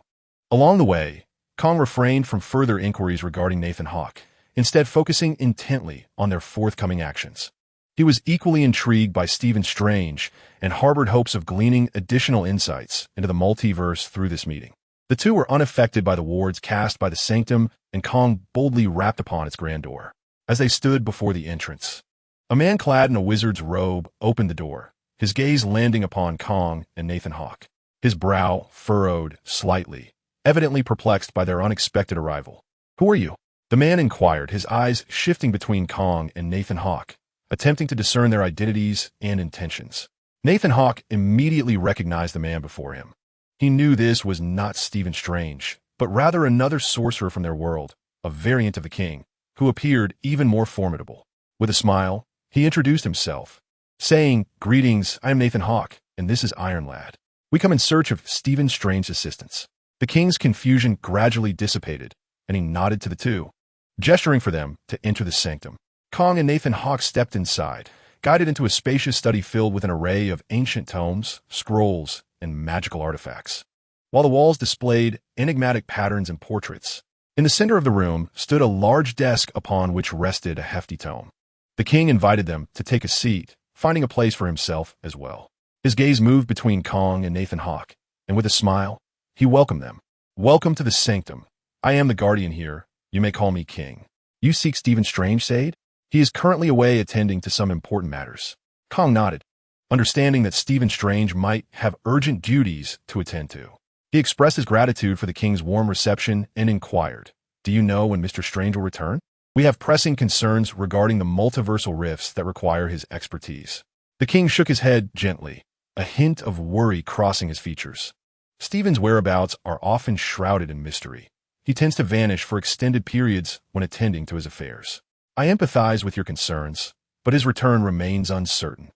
Along the way, Kang refrained from further inquiries regarding Nathan Hawke, instead focusing intently on their forthcoming actions. He was equally intrigued by Stephen Strange and harbored hopes of gleaning additional insights into the multiverse through this meeting. The two were unaffected by the wards cast by the Sanctum, and Kang boldly rapped upon its grandeur. As they stood before the entrance, a man clad in a wizard's robe opened the door, his gaze landing upon Kang and Nathan Hawke. His brow furrowed slightly, evidently perplexed by their unexpected arrival. "Who are you?" the man inquired, his eyes shifting between Kang and Nathan Hawke, attempting to discern their identities and intentions. Nathan Hawke immediately recognized the man before him. He knew this was not Stephen Strange, but rather another sorcerer from their world, a variant of the king, who appeared even more formidable. With a smile, he introduced himself, saying, "Greetings, I am Nathan Hawke, and this is Iron Lad. We come in search of Stephen Strange's assistance." The king's confusion gradually dissipated, and he nodded to the two, gesturing for them to enter the Sanctum. Kang and Nathan Hawke stepped inside, guided into a spacious study filled with an array of ancient tomes, scrolls, and magical artifacts. While the walls displayed enigmatic patterns and portraits, in the center of the room stood a large desk upon which rested a hefty tome. The king invited them to take a seat, finding a place for himself as well. His gaze moved between Kang and Nathan Hawke, and with a smile, he welcomed them. "Welcome to the Sanctum. I am the guardian here. You may call me King. You seek Stephen Strange, Sade? He is currently away attending to some important matters." Kang nodded, understanding that Stephen Strange might have urgent duties to attend to. He expressed his gratitude for the king's warm reception and inquired, Do you know when Mr. Strange will return? We have pressing concerns regarding the multiversal rifts that require his expertise. The king shook his head gently, a hint of worry crossing his features. Stephen's whereabouts are often shrouded in mystery. He tends to vanish for extended periods when attending to his affairs. I empathize with your concerns, but his return remains uncertain.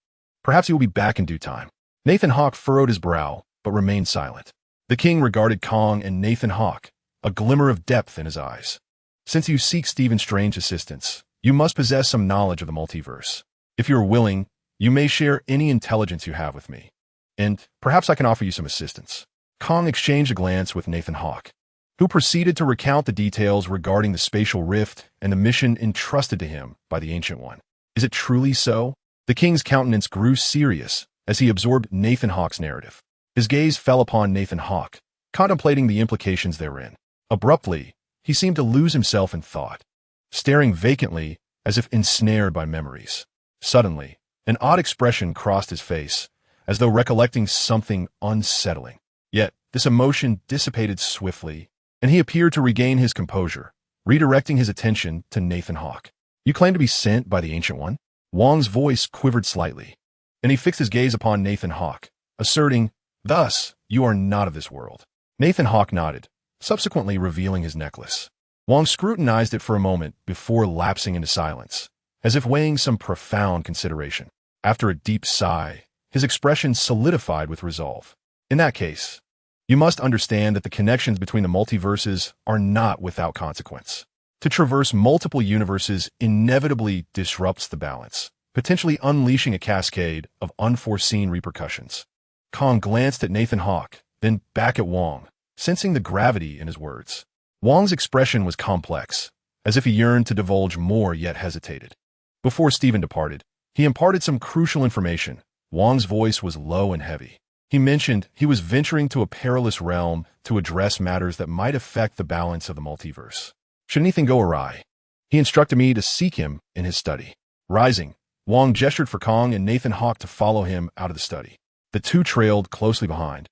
Perhaps he will be back in due time. Nathan Hawke furrowed his brow, but remained silent. The king regarded Kong and Nathan Hawke, a glimmer of depth in his eyes. Since you seek Stephen Strange's assistance, you must possess some knowledge of the multiverse. If you are willing, you may share any intelligence you have with me, and perhaps I can offer you some assistance. Kong exchanged a glance with Nathan Hawke, who proceeded to recount the details regarding the spatial rift and the mission entrusted to him by the Ancient One. Is it truly so? The king's countenance grew serious as he absorbed Nathan Hawke's narrative. His gaze fell upon Nathan Hawke, contemplating the implications therein. Abruptly, he seemed to lose himself in thought, staring vacantly as if ensnared by memories. Suddenly, an odd expression crossed his face, as though recollecting something unsettling. Yet, this emotion dissipated swiftly, and he appeared to regain his composure, redirecting his attention to Nathan Hawke. You claim to be sent by the Ancient One? Wong's voice quivered slightly, and he fixed his gaze upon Nathan Hawke, asserting, "Thus, you are not of this world." Nathan Hawke nodded, subsequently revealing his necklace. Wong scrutinized it for a moment before lapsing into silence, as if weighing some profound consideration. After a deep sigh, his expression solidified with resolve. In that case, you must understand that the connections between the multiverses are not without consequence. To traverse multiple universes inevitably disrupts the balance, potentially unleashing a cascade of unforeseen repercussions. Kong glanced at Nathan Hawke, then back at Wong, sensing the gravity in his words. Wong's expression was complex, as if he yearned to divulge more yet hesitated. Before Stephen departed, he imparted some crucial information. Wong's voice was low and heavy. He mentioned he was venturing to a perilous realm to address matters that might affect the balance of the multiverse. Should anything go awry, he instructed me to seek him in his study. Rising, Wong gestured for Kong and Nathan Hawke to follow him out of the study. The two trailed closely behind,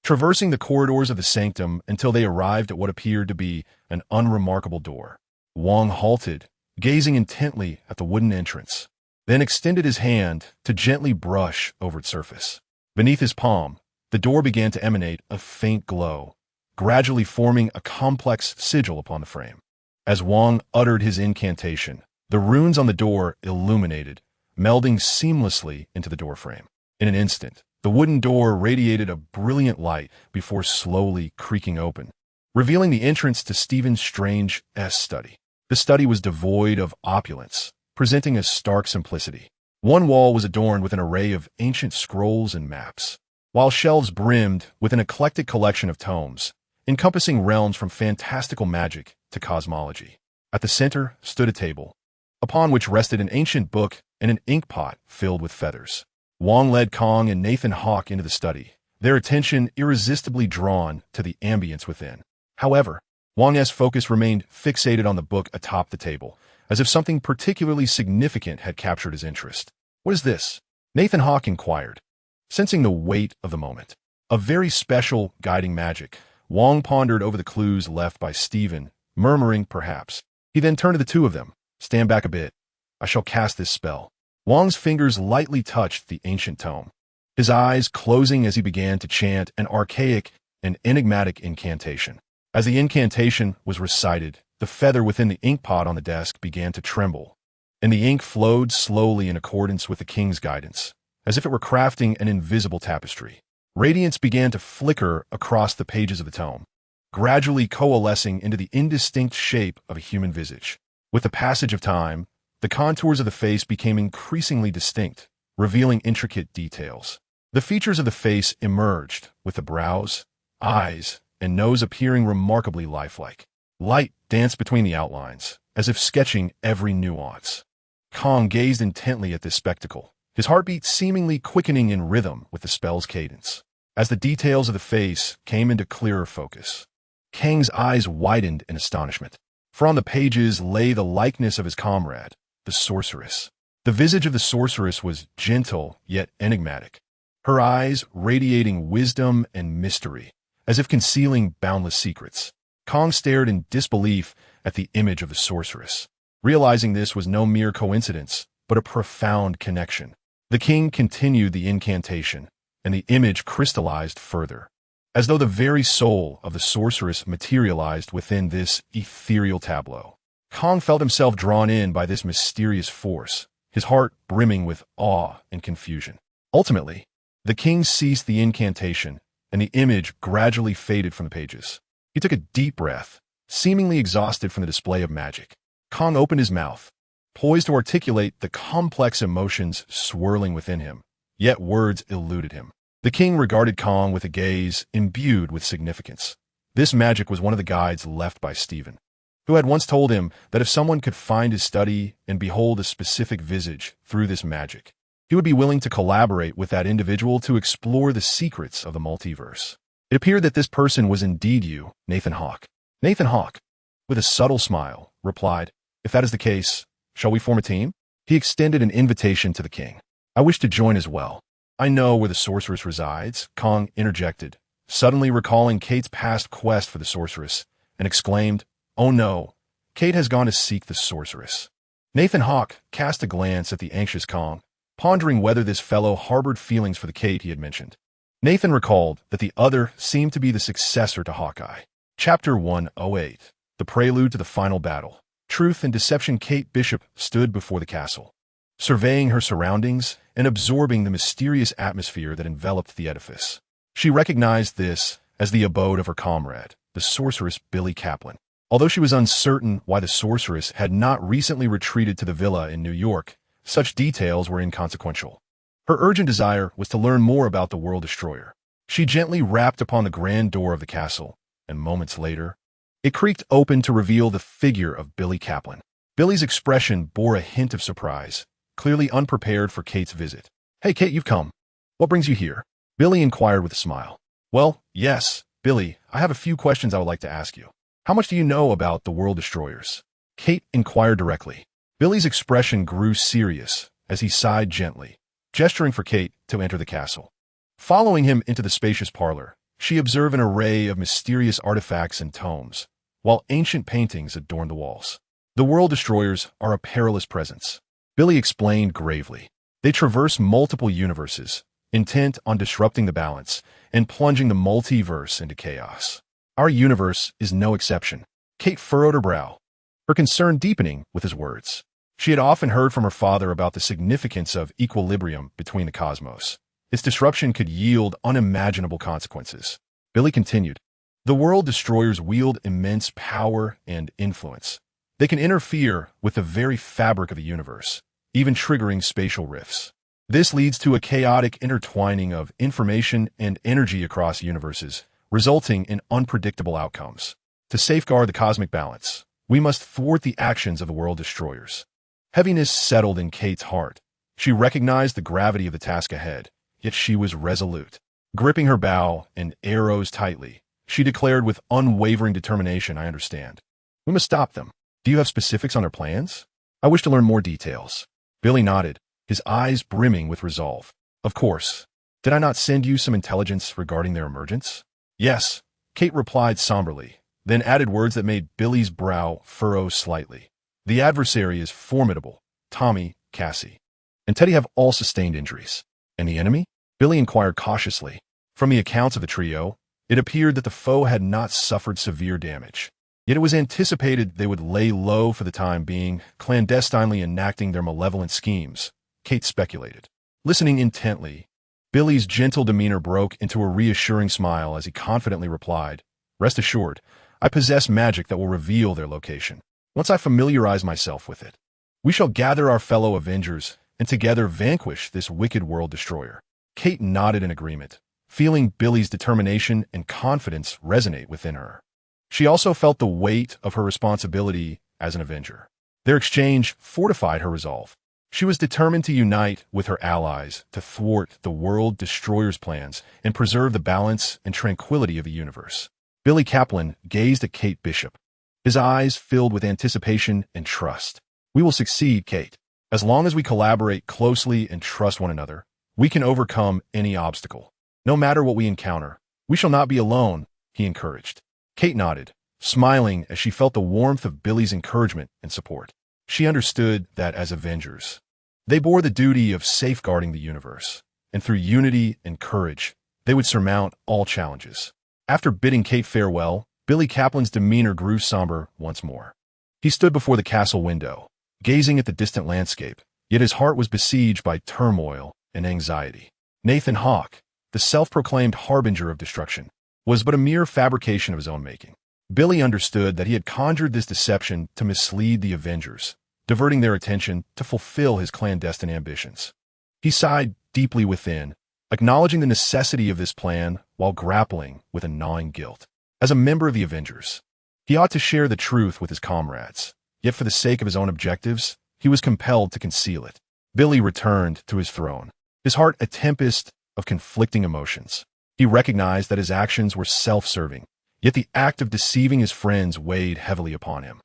traversing the corridors of the sanctum until they arrived at what appeared to be an unremarkable door. Wong halted, gazing intently at the wooden entrance, then extended his hand to gently brush over its surface. Beneath his palm, the door began to emanate a faint glow, gradually forming a complex sigil upon the frame. As Wong uttered his incantation, the runes on the door illuminated, melding seamlessly into the doorframe. In an instant, the wooden door radiated a brilliant light before slowly creaking open, revealing the entrance to Stephen Strange's study. The study was devoid of opulence, presenting a stark simplicity. One wall was adorned with an array of ancient scrolls and maps, while shelves brimmed with an eclectic collection of tomes, encompassing realms from fantastical magic to cosmology. At the center stood a table, upon which rested an ancient book and an ink pot filled with feathers. Wong led Kong and Nathan Hawke into the study, their attention irresistibly drawn to the ambience within. However, Wong's focus remained fixated on the book atop the table, as if something particularly significant had captured his interest. "What is this?" Nathan Hawke inquired, sensing the weight of the moment. A very special guiding magic. Wong pondered over the clues left by Stephen, murmuring perhaps. He then turned to the two of them. "Stand back a bit. I shall cast this spell." Wong's fingers lightly touched the ancient tome, his eyes closing as he began to chant an archaic and enigmatic incantation. As the incantation was recited, the feather within the ink pot on the desk began to tremble, and the ink flowed slowly in accordance with the king's guidance, as if it were crafting an invisible tapestry. Radiance began to flicker across the pages of the tome, gradually coalescing into the indistinct shape of a human visage. With the passage of time, the contours of the face became increasingly distinct, revealing intricate details. The features of the face emerged, with the brows, eyes, and nose appearing remarkably lifelike. Light danced between the outlines, as if sketching every nuance. Kong gazed intently at this spectacle, his heartbeat seemingly quickening in rhythm with the spell's cadence. As the details of the face came into clearer focus, Kang's eyes widened in astonishment, for on the pages lay the likeness of his comrade, the sorceress. The visage of the sorceress was gentle yet enigmatic, her eyes radiating wisdom and mystery, as if concealing boundless secrets. Kong stared in disbelief at the image of the sorceress, realizing this was no mere coincidence, but a profound connection. The king continued the incantation, and the image crystallized further, as though the very soul of the sorceress materialized within this ethereal tableau. Kong felt himself drawn in by this mysterious force, his heart brimming with awe and confusion. Ultimately, the king ceased the incantation, and the image gradually faded from the pages. He took a deep breath, seemingly exhausted from the display of magic. Kong opened his mouth, poised to articulate the complex emotions swirling within him, yet words eluded him. The king regarded Kong with a gaze imbued with significance. This magic was one of the guides left by Stephen, who had once told him that if someone could find his study and behold a specific visage through this magic, he would be willing to collaborate with that individual to explore the secrets of the multiverse. It appeared that this person was indeed you, Nathan Hawke. Nathan Hawke, with a subtle smile, replied, "If that is the case, shall we form a team?" He extended an invitation to the king. "I wish to join as well." "I know where the sorceress resides," Kong interjected, suddenly recalling Kate's past quest for the sorceress, and exclaimed, "Oh no, Kate has gone to seek the sorceress." Nathan Hawke cast a glance at the anxious Kong, pondering whether this fellow harbored feelings for the Kate he had mentioned. Nathan recalled that the other seemed to be the successor to Hawkeye. Chapter 108, The Prelude to the Final Battle. Truth and Deception. Kate Bishop stood before the castle, surveying her surroundings and absorbing the mysterious atmosphere that enveloped the edifice. She recognized this as the abode of her comrade, the sorceress Billy Kaplan. Although she was uncertain why the sorceress had not recently retreated to the villa in New York, such details were inconsequential. Her urgent desire was to learn more about the World Destroyer. She gently rapped upon the grand door of the castle, and moments later, it creaked open to reveal the figure of Billy Kaplan. Billy's expression bore a hint of surprise, clearly unprepared for Kate's visit. "Hey, Kate, you've come. What brings you here?" Billy inquired with a smile. "Well, yes, Billy, I have a few questions I would like to ask you." "How much do you know about the World Destroyers?" Kate inquired directly. Billy's expression grew serious as he sighed gently, gesturing for Kate to enter the castle. Following him into the spacious parlor, she observed an array of mysterious artifacts and tomes, while ancient paintings adorned the walls. "The World Destroyers are a perilous presence," Billy explained gravely. "They traverse multiple universes, intent on disrupting the balance and plunging the multiverse into chaos. Our universe is no exception." Kate furrowed her brow, her concern deepening with his words. She had often heard from her father about the significance of equilibrium between the cosmos. Its disruption could yield unimaginable consequences. Billy continued, "The World Destroyers wield immense power and influence. They can interfere with the very fabric of the universe, even triggering spatial rifts. This leads to a chaotic intertwining of information and energy across universes, resulting in unpredictable outcomes. To safeguard the cosmic balance, we must thwart the actions of the World Destroyers." Heaviness settled in Kate's heart. She recognized the gravity of the task ahead, yet she was resolute. Gripping her bow and arrows tightly, she declared with unwavering determination, "I understand. We must stop them. Do you have specifics on their plans?" "I wish to learn more details." Billy nodded, his eyes brimming with resolve. "Of course. Did I not send you some intelligence regarding their emergence?" "Yes," Kate replied somberly, then added words that made Billy's brow furrow slightly. "The adversary is formidable. Tommy, Cassie, and Teddy have all sustained injuries." "And the enemy?" Billy inquired cautiously. From the accounts of the trio, it appeared that the foe had not suffered severe damage. Yet it was anticipated they would lay low for the time being, clandestinely enacting their malevolent schemes, Kate speculated. Listening intently, Billy's gentle demeanor broke into a reassuring smile as he confidently replied, "Rest assured, I possess magic that will reveal their location. Once I familiarize myself with it, we shall gather our fellow Avengers and together vanquish this wicked World Destroyer." Kate nodded in agreement, feeling Billy's determination and confidence resonate within her. She also felt the weight of her responsibility as an Avenger. Their exchange fortified her resolve. She was determined to unite with her allies to thwart the World Destroyer's plans and preserve the balance and tranquility of the universe. Billy Kaplan gazed at Kate Bishop, his eyes filled with anticipation and trust. "We will succeed, Kate. As long as we collaborate closely and trust one another, we can overcome any obstacle. No matter what we encounter, we shall not be alone," he encouraged. Kate nodded, smiling as she felt the warmth of Billy's encouragement and support. She understood that as Avengers, they bore the duty of safeguarding the universe, and through unity and courage, they would surmount all challenges. After bidding Kate farewell, Billy Kaplan's demeanor grew somber once more. He stood before the castle window, gazing at the distant landscape, yet his heart was besieged by turmoil and anxiety. Nathan Hawke, the self-proclaimed harbinger of destruction, was but a mere fabrication of his own making. Billy understood that he had conjured this deception to mislead the Avengers, diverting their attention to fulfill his clandestine ambitions. He sighed deeply within, acknowledging the necessity of this plan while grappling with a gnawing guilt. As a member of the Avengers, he ought to share the truth with his comrades, yet for the sake of his own objectives, he was compelled to conceal it. Billy returned to his throne, his heart a tempest of conflicting emotions. He recognized that his actions were self-serving, yet the act of deceiving his friends weighed heavily upon him.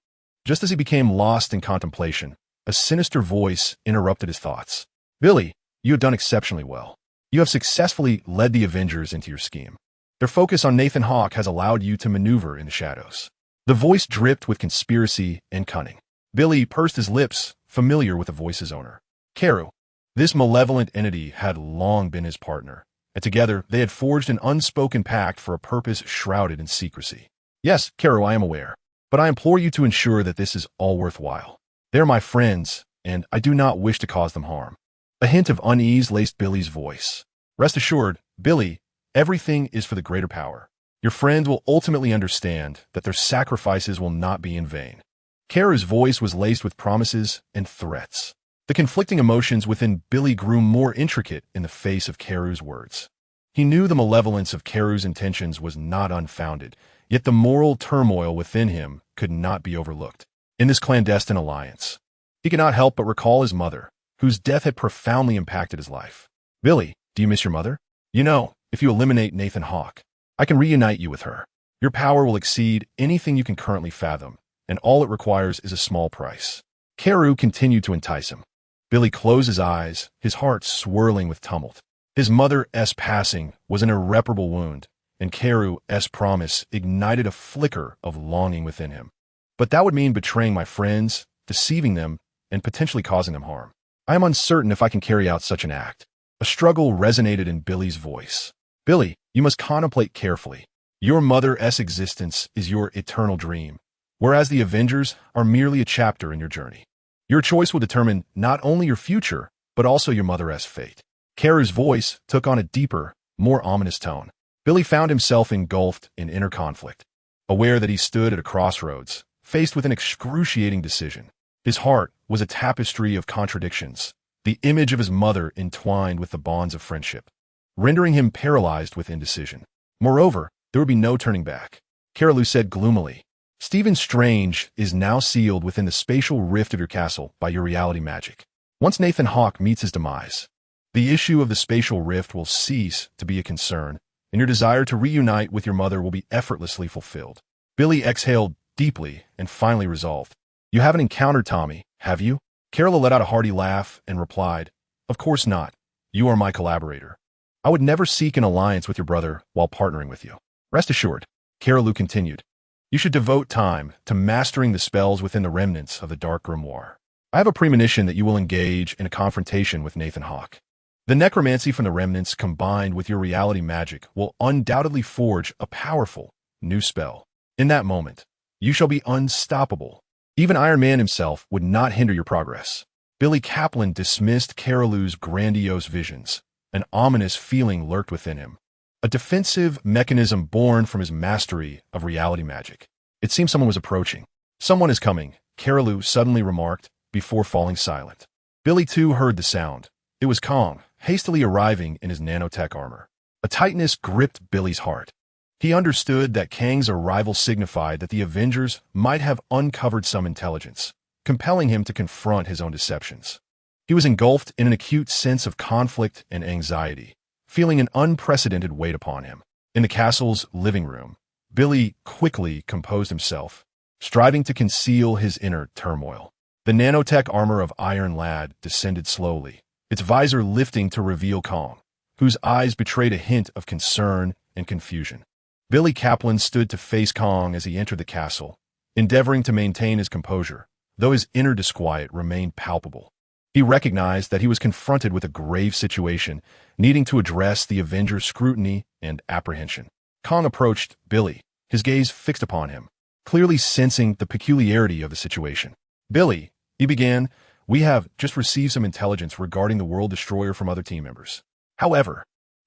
Just as he became lost in contemplation, a sinister voice interrupted his thoughts. "Billy, you have done exceptionally well. You have successfully led the Avengers into your scheme. Their focus on Nathan Hawke has allowed you to maneuver in the shadows." The voice dripped with conspiracy and cunning. Billy pursed his lips, familiar with the voice's owner. Karu. This malevolent entity had long been his partner, and together they had forged an unspoken pact for a purpose shrouded in secrecy. "Yes, Karu, I am aware, but I implore you to ensure that this is all worthwhile. They are my friends, and I do not wish to cause them harm." A hint of unease laced Billy's voice. "Rest assured, Billy, everything is for the greater power. Your friend will ultimately understand that their sacrifices will not be in vain." Karu's voice was laced with promises and threats. The conflicting emotions within Billy grew more intricate in the face of Karu's words. He knew the malevolence of Karu's intentions was not unfounded, yet the moral turmoil within him could not be overlooked. In this clandestine alliance, he could not help but recall his mother, whose death had profoundly impacted his life. "Billy, do you miss your mother? You know, if you eliminate Nathan Hawke, I can reunite you with her. Your power will exceed anything you can currently fathom, and all it requires is a small price." Karu continued to entice him. Billy closed his eyes, his heart swirling with tumult. His mother's passing was an irreparable wound, and Karu's promise ignited a flicker of longing within him. "But that would mean betraying my friends, deceiving them, and potentially causing them harm. I am uncertain if I can carry out such an act." A struggle resonated in Billy's voice. "Billy, you must contemplate carefully. Your mother's existence is your eternal dream, whereas the Avengers are merely a chapter in your journey. Your choice will determine not only your future, but also your mother's fate." Karu's voice took on a deeper, more ominous tone. Billy found himself engulfed in inner conflict, aware that he stood at a crossroads, faced with an excruciating decision. His heart was a tapestry of contradictions, the image of his mother entwined with the bonds of friendship, rendering him paralyzed with indecision. Moreover, there would be no turning back. Karu said gloomily, "Stephen Strange is now sealed within the spatial rift of your castle by your reality magic. Once Nathan Hawke meets his demise, the issue of the spatial rift will cease to be a concern, and your desire to reunite with your mother will be effortlessly fulfilled." Billy exhaled deeply and finally resolved. "You haven't encountered Tommy, have you?" Karu let out a hearty laugh and replied, "Of course not. You are my collaborator. I would never seek an alliance with your brother while partnering with you. Rest assured," Karu continued, "you should devote time to mastering the spells within the remnants of the Dark Grimoire. I have a premonition that you will engage in a confrontation with Nathan Hawke. The necromancy from the remnants combined with your reality magic will undoubtedly forge a powerful, new spell. In that moment, you shall be unstoppable. Even Iron Man himself would not hinder your progress." Billy Kaplan dismissed Karu's grandiose visions. An ominous feeling lurked within him, a defensive mechanism born from his mastery of reality magic. It seemed someone was approaching. "Someone is coming," Karu suddenly remarked, before falling silent. Billy too heard the sound. It was Kong, hastily arriving in his nanotech armor. A tightness gripped Billy's heart. He understood that Kang's arrival signified that the Avengers might have uncovered some intelligence, compelling him to confront his own deceptions. He was engulfed in an acute sense of conflict and anxiety, feeling an unprecedented weight upon him. In the castle's living room, Billy quickly composed himself, striving to conceal his inner turmoil. The nanotech armor of Iron Lad descended slowly, its visor lifting to reveal Kong, whose eyes betrayed a hint of concern and confusion. Billy Kaplan stood to face Kong as he entered the castle, endeavoring to maintain his composure, though his inner disquiet remained palpable. He recognized that he was confronted with a grave situation, needing to address the Avengers' scrutiny and apprehension. Kong approached Billy, his gaze fixed upon him, clearly sensing the peculiarity of the situation. "Billy," he began, "we have just received some intelligence regarding the World Destroyer from other team members. However,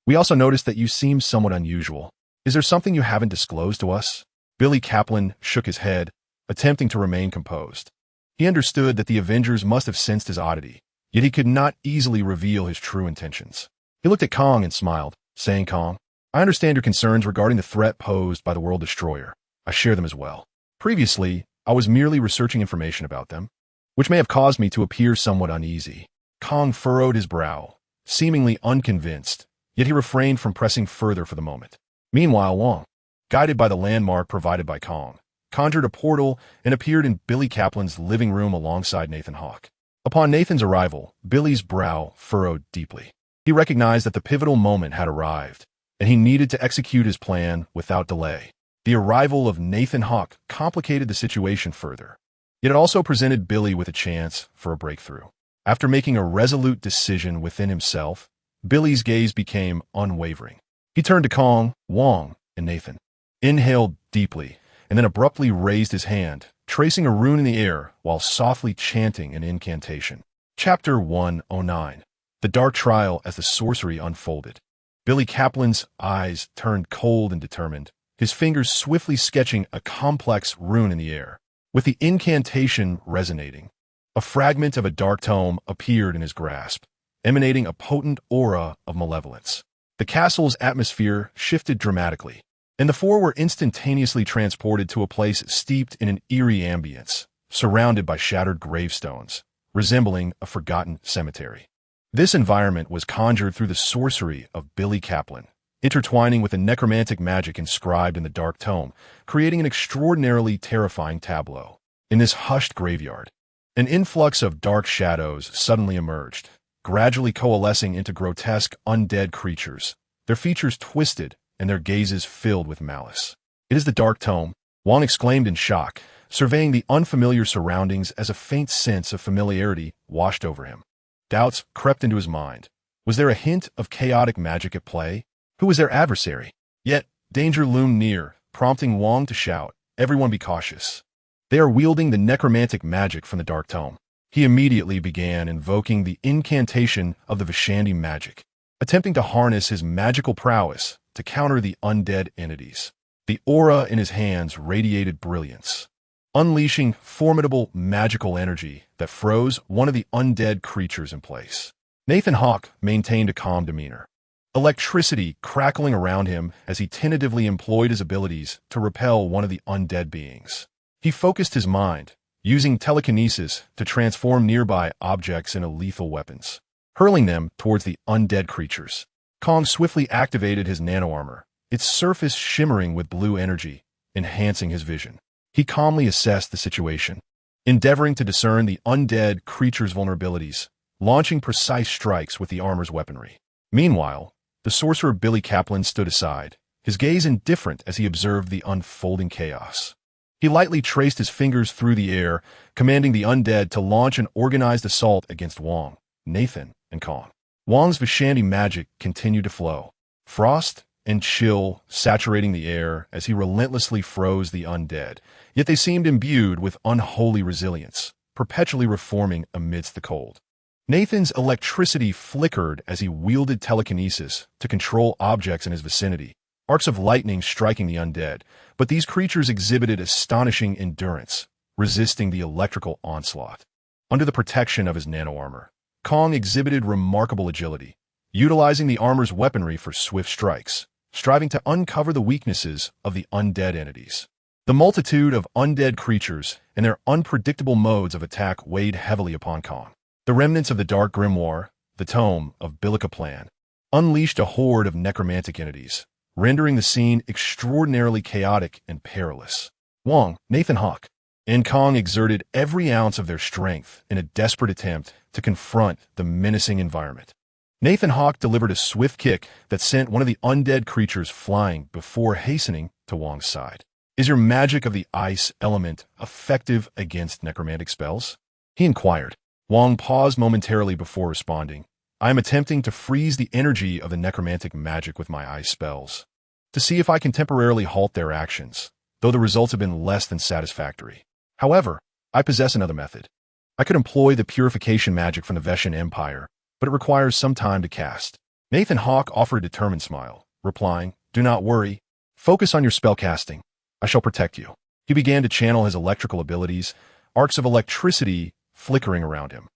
we also noticed that you seem somewhat unusual. Is there something you haven't disclosed to us?" Billy Kaplan shook his head, attempting to remain composed. He understood that the Avengers must have sensed his oddity, yet he could not easily reveal his true intentions. He looked at Kong and smiled, saying, "Kong, I understand your concerns regarding the threat posed by the World Destroyer. I share them as well. Previously, I was merely researching information about them, which may have caused me to appear somewhat uneasy." Kong furrowed his brow, seemingly unconvinced, yet he refrained from pressing further for the moment. Meanwhile, Wong, guided by the landmark provided by Kong, conjured a portal and appeared in Billy Kaplan's living room alongside Nathan Hawke. Upon Nathan's arrival, Billy's brow furrowed deeply. He recognized that the pivotal moment had arrived, and he needed to execute his plan without delay. The arrival of Nathan Hawke complicated the situation further, yet it also presented Billy with a chance for a breakthrough. After making a resolute decision within himself, Billy's gaze became unwavering. He turned to Kong, Wong, and Nathan, inhaled deeply, and then abruptly raised his hand, tracing a rune in the air while softly chanting an incantation. Chapter 109. The Dark Trial as the Sorcery Unfolded. Billy Kaplan's eyes turned cold and determined, his fingers swiftly sketching a complex rune in the air. With the incantation resonating, a fragment of a dark tome appeared in his grasp, emanating a potent aura of malevolence. The castle's atmosphere shifted dramatically, and the four were instantaneously transported to a place steeped in an eerie ambience, surrounded by shattered gravestones, resembling a forgotten cemetery. This environment was conjured through the sorcery of Billy Kaplan, intertwining with the necromantic magic inscribed in the dark tome, creating an extraordinarily terrifying tableau. In this hushed graveyard, an influx of dark shadows suddenly emerged, gradually coalescing into grotesque undead creatures, their features twisted and their gazes filled with malice. "It is the Dark Tome," Wong exclaimed in shock, surveying the unfamiliar surroundings as a faint sense of familiarity washed over him. Doubts crept into his mind. Was there a hint of chaotic magic at play? Who was their adversary? Yet, danger loomed near, prompting Wong to shout, "Everyone be cautious. They are wielding the necromantic magic from the Dark Tome." He immediately began invoking the incantation of the Vishandi magic, attempting to harness his magical prowess to counter the undead entities. The aura in his hands radiated brilliance, unleashing formidable magical energy that froze one of the undead creatures in place. Nathan Hawke maintained a calm demeanor, electricity crackling around him as he tentatively employed his abilities to repel one of the undead beings. He focused his mind, using telekinesis to transform nearby objects into lethal weapons, hurling them towards the undead creatures. Kong swiftly activated his nano-armor, its surface shimmering with blue energy, enhancing his vision. He calmly assessed the situation, endeavoring to discern the undead creature's vulnerabilities, launching precise strikes with the armor's weaponry. Meanwhile, the sorcerer Billy Kaplan stood aside, his gaze indifferent as he observed the unfolding chaos. He lightly traced his fingers through the air, commanding the undead to launch an organized assault against Wong, Nathan, and Kong. Wong's Vishandi magic continued to flow, frost and chill saturating the air as he relentlessly froze the undead, yet they seemed imbued with unholy resilience, perpetually reforming amidst the cold. Nathan's electricity flickered as he wielded telekinesis to control objects in his vicinity, arcs of lightning striking the undead, but these creatures exhibited astonishing endurance, resisting the electrical onslaught. Under the protection of his nano-armor, Kong exhibited remarkable agility, utilizing the armor's weaponry for swift strikes, striving to uncover the weaknesses of the undead entities. The multitude of undead creatures and their unpredictable modes of attack weighed heavily upon Kong. The remnants of the Dark Grimoire, the Tome of Billy Kaplan, unleashed a horde of necromantic entities, rendering the scene extraordinarily chaotic and perilous. Wong, Nathan Hawke, and Kong exerted every ounce of their strength in a desperate attempt to confront the menacing environment. Nathan Hawke delivered a swift kick that sent one of the undead creatures flying before hastening to Wang's side. "Is your magic of the ice element effective against necromantic spells?" he inquired. Wang paused momentarily before responding. "I am attempting to freeze the energy of the necromantic magic with my ice spells, to see if I can temporarily halt their actions, though the results have been less than satisfactory. However, I possess another method. I could employ the purification magic from the Veshan Empire, but it requires some time to cast." Nathan Hawk offered a determined smile, replying, "Do not worry. Focus on your spellcasting. I shall protect you." He began to channel his electrical abilities, arcs of electricity flickering around him,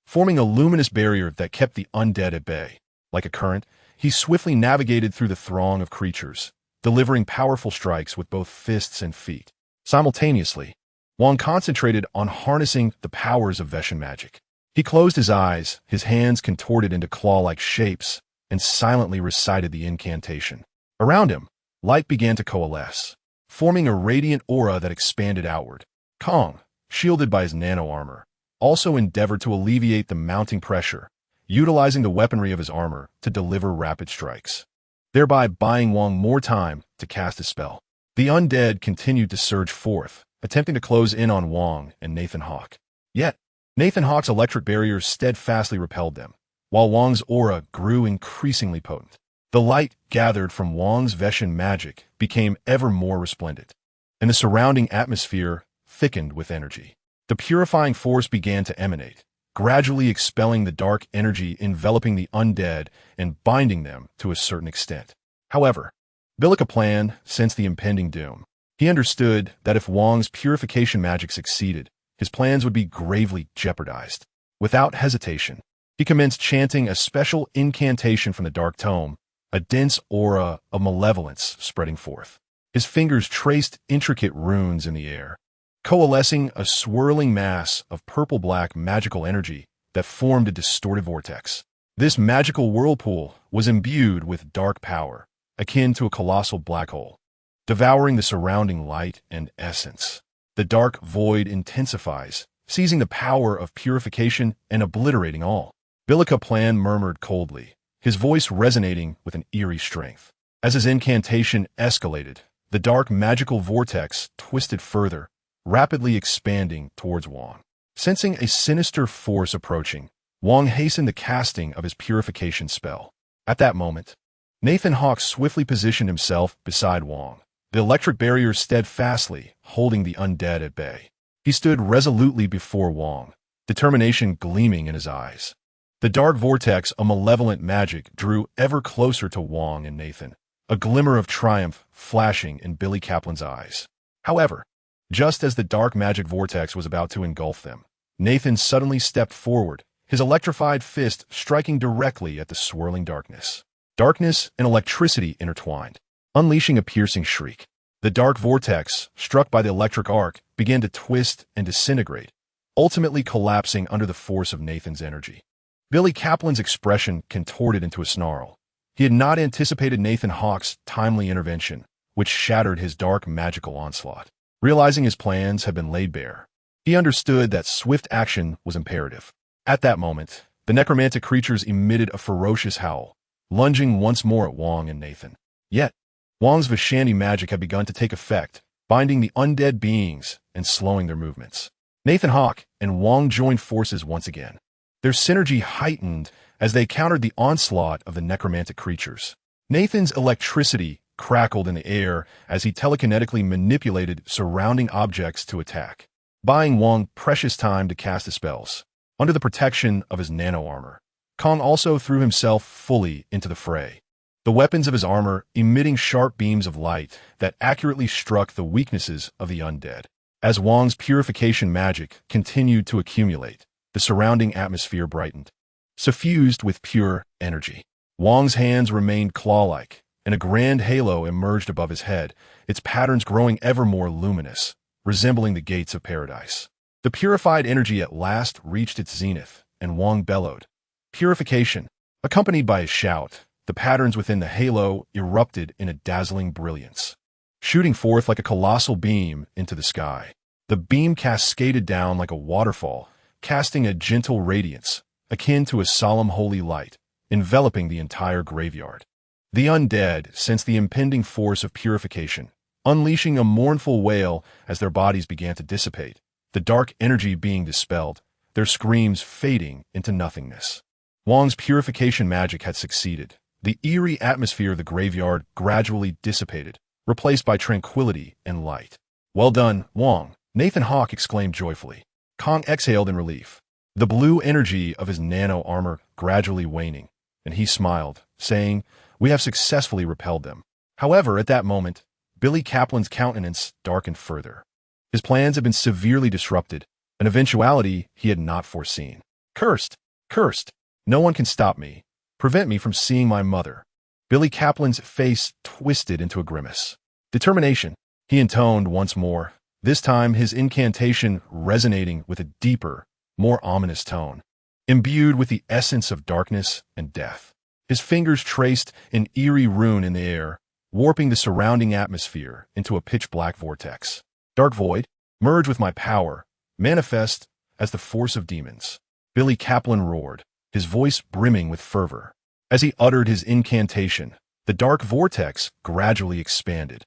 forming a luminous barrier that kept the undead at bay. Like a current, he swiftly navigated through the throng of creatures, delivering powerful strikes with both fists and feet. Simultaneously, Wang concentrated on harnessing the powers of Veshan magic. He closed his eyes, his hands contorted into claw-like shapes, and silently recited the incantation. Around him, light began to coalesce, forming a radiant aura that expanded outward. Kong, shielded by his nano-armor, also endeavored to alleviate the mounting pressure, utilizing the weaponry of his armor to deliver rapid strikes, thereby buying Wang more time to cast his spell. The undead continued to surge forth, attempting to close in on Wang and Nathan Hawk. Yet, Nathan Hawk's electric barriers steadfastly repelled them, while Wang's aura grew increasingly potent. The light gathered from Wang's Veshan magic became ever more resplendent, and the surrounding atmosphere thickened with energy. The purifying force began to emanate, gradually expelling the dark energy enveloping the undead and binding them to a certain extent. However, Bilika planned, sensed the impending doom. He understood that if Wang's purification magic succeeded, his plans would be gravely jeopardized. Without hesitation, he commenced chanting a special incantation from the dark tome, a dense aura of malevolence spreading forth. His fingers traced intricate runes in the air, coalescing a swirling mass of purple-black magical energy that formed a distorted vortex. This magical whirlpool was imbued with dark power, akin to a colossal black hole, devouring the surrounding light and essence. The dark void intensifies, seizing the power of purification and obliterating all. Bilika Plan murmured coldly, his voice resonating with an eerie strength. As his incantation escalated, the dark magical vortex twisted further, rapidly expanding towards Wang. Sensing a sinister force approaching, Wang hastened the casting of his purification spell. At that moment, Nathan Hawk swiftly positioned himself beside Wang, the electric barrier steadfastly holding the undead at bay. He stood resolutely before Wang, determination gleaming in his eyes. The dark vortex of malevolent magic drew ever closer to Wang and Nathan, a glimmer of triumph flashing in Billy Kaplan's eyes. However, just as the dark magic vortex was about to engulf them, Nathan suddenly stepped forward, his electrified fist striking directly at the swirling darkness. Darkness and electricity intertwined, unleashing a piercing shriek. The dark vortex, struck by the electric arc, began to twist and disintegrate, ultimately collapsing under the force of Nathan's energy. Billy Kaplan's expression contorted into a snarl. He had not anticipated Nathan Hawk's timely intervention, which shattered his dark magical onslaught. Realizing his plans had been laid bare, he understood that swift action was imperative. At that moment, the necromantic creatures emitted a ferocious howl, lunging once more at Wang and Nathan. Yet, Wang's Vashani magic had begun to take effect, binding the undead beings and slowing their movements. Nathan Hawk and Wang joined forces once again. Their synergy heightened as they countered the onslaught of the necromantic creatures. Nathan's electricity crackled in the air as he telekinetically manipulated surrounding objects to attack, buying Wang precious time to cast his spells. Under the protection of his nano-armor, Kong also threw himself fully into the fray, the weapons of his armor emitting sharp beams of light that accurately struck the weaknesses of the undead. As Wang's purification magic continued to accumulate, the surrounding atmosphere brightened, suffused with pure energy. Wang's hands remained claw-like, and a grand halo emerged above his head, its patterns growing ever more luminous, resembling the gates of paradise. The purified energy at last reached its zenith, and Wang bellowed. Purification. Accompanied by a shout, the patterns within the halo erupted in a dazzling brilliance, shooting forth like a colossal beam into the sky. The beam cascaded down like a waterfall, casting a gentle radiance, akin to a solemn holy light, enveloping the entire graveyard. The undead sensed the impending force of purification, unleashing a mournful wail as their bodies began to dissipate, the dark energy being dispelled, their screams fading into nothingness. Wong's purification magic had succeeded. The eerie atmosphere of the graveyard gradually dissipated, replaced by tranquility and light. "Well done, Wong," Nathan Hawk exclaimed joyfully. Kong exhaled in relief, the blue energy of his nano armor gradually waning, and he smiled, saying, "We have successfully repelled them." However, at that moment, Billy Kaplan's countenance darkened further. His plans had been severely disrupted, an eventuality he had not foreseen. Cursed! Cursed! No one can stop me, prevent me from seeing my mother." Billy Kaplan's face twisted into a grimace. "Determination," he intoned once more, this time his incantation resonating with a deeper, more ominous tone, imbued with the essence of darkness and death. His fingers traced an eerie rune in the air, warping the surrounding atmosphere into a pitch-black vortex. "Dark void, merge with my power, manifest as the force of demons," Billy Kaplan roared, his voice brimming with fervor. As he uttered his incantation, the dark vortex gradually expanded,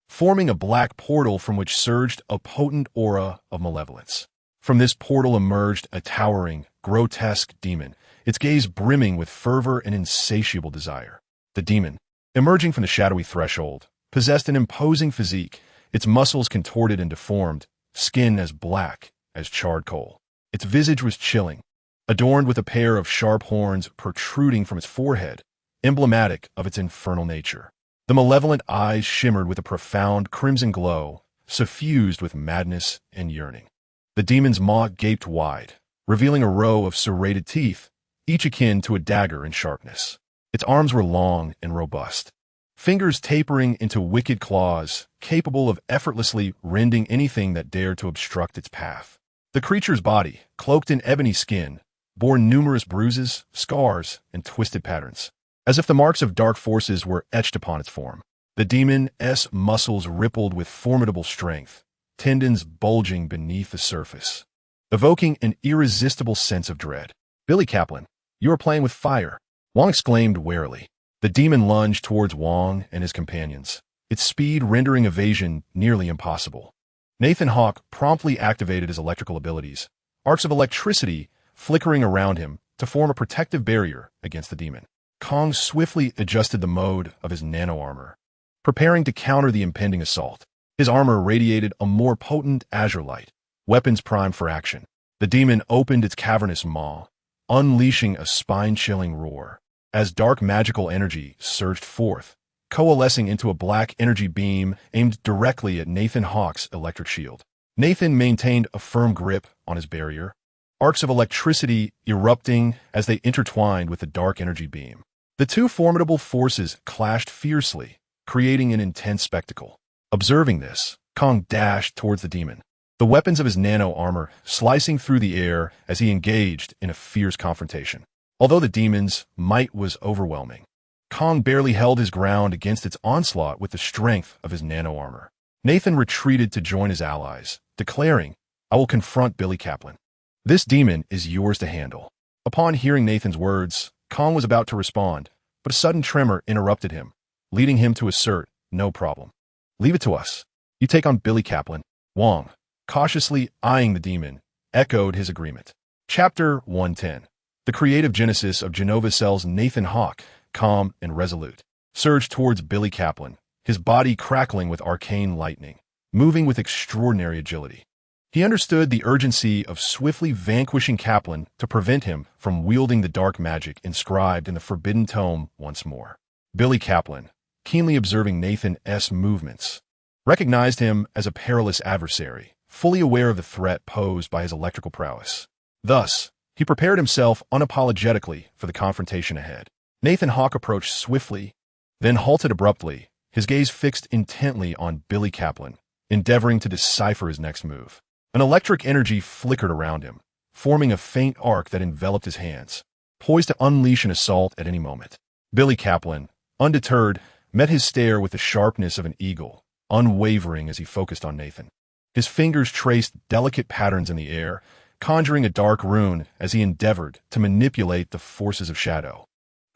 forming a black portal from which surged a potent aura of malevolence. From this portal emerged a towering, grotesque demon, its gaze brimming with fervor and insatiable desire. The demon, emerging from the shadowy threshold, possessed an imposing physique, its muscles contorted and deformed, skin as black as charred coal. Its visage was chilling, adorned with a pair of sharp horns protruding from its forehead, emblematic of its infernal nature. The malevolent eyes shimmered with a profound crimson glow, suffused with madness and yearning. The demon's maw gaped wide, revealing a row of serrated teeth, each akin to a dagger in sharpness. Its arms were long and robust, fingers tapering into wicked claws, capable of effortlessly rending anything that dared to obstruct its path. The creature's body, cloaked in ebony skin, bore numerous bruises, scars, and twisted patterns, as if the marks of dark forces were etched upon its form. The demon's muscles rippled with formidable strength, tendons bulging beneath the surface, evoking an irresistible sense of dread. "Billy Kaplan, you are playing with fire," Wong exclaimed warily. The demon lunged towards Wong and his companions, its speed rendering evasion nearly impossible. Nathan Hawk promptly activated his electrical abilities, arcs of electricity flickering around him to form a protective barrier against the demon. Kong swiftly adjusted the mode of his nano-armor, preparing to counter the impending assault. His armor radiated a more potent azure light, weapons primed for action. The demon opened its cavernous maw, unleashing a spine-chilling roar, as dark magical energy surged forth, coalescing into a black energy beam aimed directly at Nathan Hawk's electric shield. Nathan maintained a firm grip on his barrier, arcs of electricity erupting as they intertwined with the dark energy beam. The two formidable forces clashed fiercely, creating an intense spectacle. Observing this, Kong dashed towards the demon, the weapons of his nano-armor slicing through the air as he engaged in a fierce confrontation. Although the demon's might was overwhelming, Kong barely held his ground against its onslaught with the strength of his nano-armor. Nathan retreated to join his allies, declaring, "I will confront Billy Kaplan. This demon is yours to handle." Upon hearing Nathan's words, Kong was about to respond, but a sudden tremor interrupted him, leading him to assert, "No problem. Leave it to us. You take on Billy Kaplan." Wong, cautiously eyeing the demon, echoed his agreement. Chapter 110. The creative genesis of Multiversal's Nathan Hawk, calm and resolute, surged towards Billy Kaplan, his body crackling with arcane lightning, moving with extraordinary agility. He understood the urgency of swiftly vanquishing Kaplan to prevent him from wielding the dark magic inscribed in the Forbidden Tome once more. Billy Kaplan, keenly observing Nathan's movements, recognized him as a perilous adversary, fully aware of the threat posed by his electrical prowess. Thus, he prepared himself unapologetically for the confrontation ahead. Nathan Hawk approached swiftly, then halted abruptly, his gaze fixed intently on Billy Kaplan, endeavoring to decipher his next move. An electric energy flickered around him, forming a faint arc that enveloped his hands, poised to unleash an assault at any moment. Billy Kaplan, undeterred, met his stare with the sharpness of an eagle, unwavering as he focused on Nathan. His fingers traced delicate patterns in the air, conjuring a dark rune as he endeavored to manipulate the forces of shadow,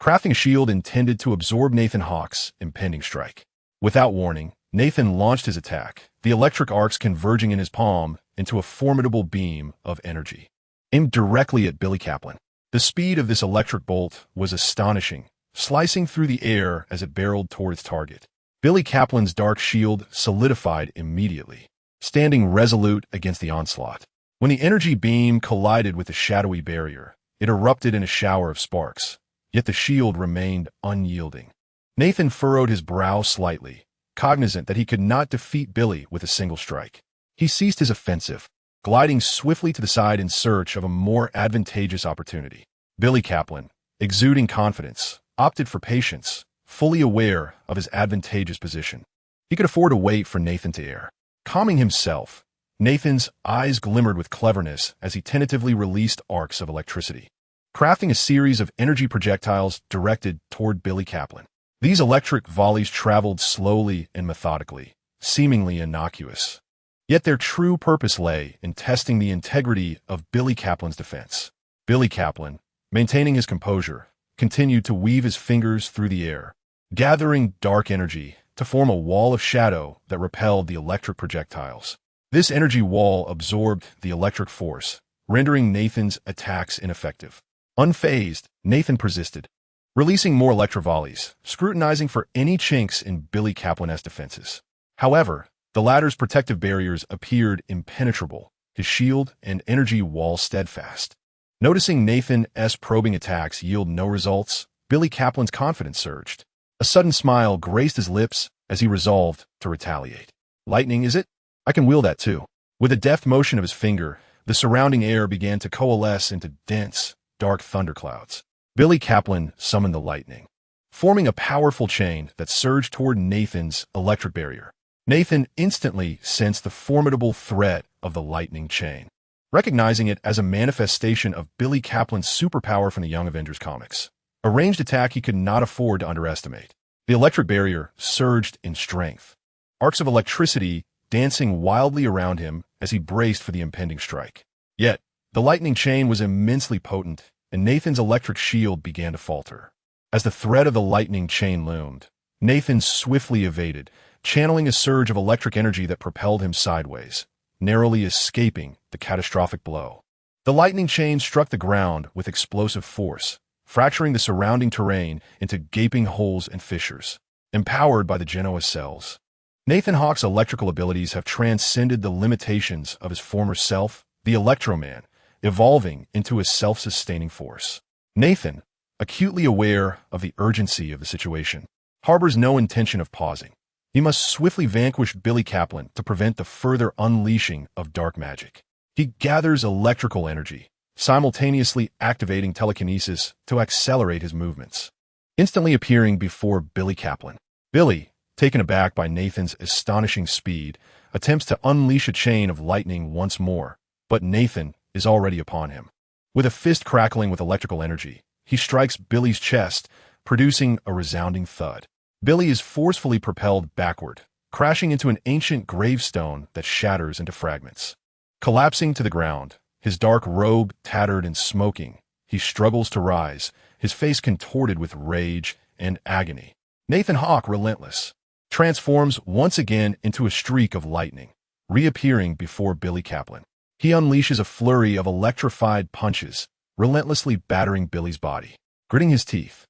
crafting a shield intended to absorb Nathan Hawk's impending strike. Without warning, Nathan launched his attack, the electric arcs converging in his palm into a formidable beam of energy, aimed directly at Billy Kaplan. The speed of this electric bolt was astonishing, slicing through the air as it barreled toward its target. Billy Kaplan's dark shield solidified immediately, standing resolute against the onslaught. When the energy beam collided with the shadowy barrier, it erupted in a shower of sparks, yet the shield remained unyielding. Nathan furrowed his brow slightly, cognizant that he could not defeat Billy with a single strike. He ceased his offensive, gliding swiftly to the side in search of a more advantageous opportunity. Billy Kaplan, exuding confidence, opted for patience, fully aware of his advantageous position. He could afford to wait for Nathan to err. Calming himself, Nathan's eyes glimmered with cleverness as he tentatively released arcs of electricity, crafting a series of energy projectiles directed toward Billy Kaplan. These electric volleys traveled slowly and methodically, seemingly innocuous. Yet their true purpose lay in testing the integrity of Billy Kaplan's defense. Billy Kaplan, maintaining his composure, continued to weave his fingers through the air, gathering dark energy to form a wall of shadow that repelled the electric projectiles. This energy wall absorbed the electric force, rendering Nathan's attacks ineffective. Unfazed, Nathan persisted, releasing more electrovolleys, scrutinizing for any chinks in Billy Kaplan's defenses. However, the latter's protective barriers appeared impenetrable, his shield and energy wall steadfast. Noticing Nathan's probing attacks yield no results, Billy Kaplan's confidence surged. A sudden smile graced his lips as he resolved to retaliate. Lightning, is it? I can wield that too. With a deft motion of his finger, the surrounding air began to coalesce into dense, dark thunderclouds. Billy Kaplan summoned the lightning, forming a powerful chain that surged toward Nathan's electric barrier. Nathan instantly sensed the formidable threat of the lightning chain, recognizing it as a manifestation of Billy Kaplan's superpower from the Young Avengers comics. A ranged attack he could not afford to underestimate. The electric barrier surged in strength, arcs of electricity dancing wildly around him as he braced for the impending strike. Yet, the lightning chain was immensely potent, and Nathan's electric shield began to falter. As the threat of the lightning chain loomed, Nathan swiftly evaded, channeling a surge of electric energy that propelled him sideways, narrowly escaping the catastrophic blow. The lightning chain struck the ground with explosive force, fracturing the surrounding terrain into gaping holes and fissures. Empowered by the Genoa cells, Nathan Hawke's electrical abilities have transcended the limitations of his former self, the Electro-Man, evolving into a self-sustaining force. Nathan, acutely aware of the urgency of the situation, harbors no intention of pausing. He must swiftly vanquish Billy Kaplan to prevent the further unleashing of dark magic. He gathers electrical energy, simultaneously activating telekinesis to accelerate his movements, instantly appearing before Billy Kaplan. Billy, taken aback by Nathan's astonishing speed, attempts to unleash a chain of lightning once more, but Nathan is already upon him. With a fist crackling with electrical energy, he strikes Billy's chest, producing a resounding thud. Billy is forcefully propelled backward, crashing into an ancient gravestone that shatters into fragments. Collapsing to the ground, his dark robe tattered and smoking, he struggles to rise, his face contorted with rage and agony. Nathan Hawke, relentless, transforms once again into a streak of lightning, reappearing before Billy Kaplan. He unleashes a flurry of electrified punches, relentlessly battering Billy's body. Gritting his teeth,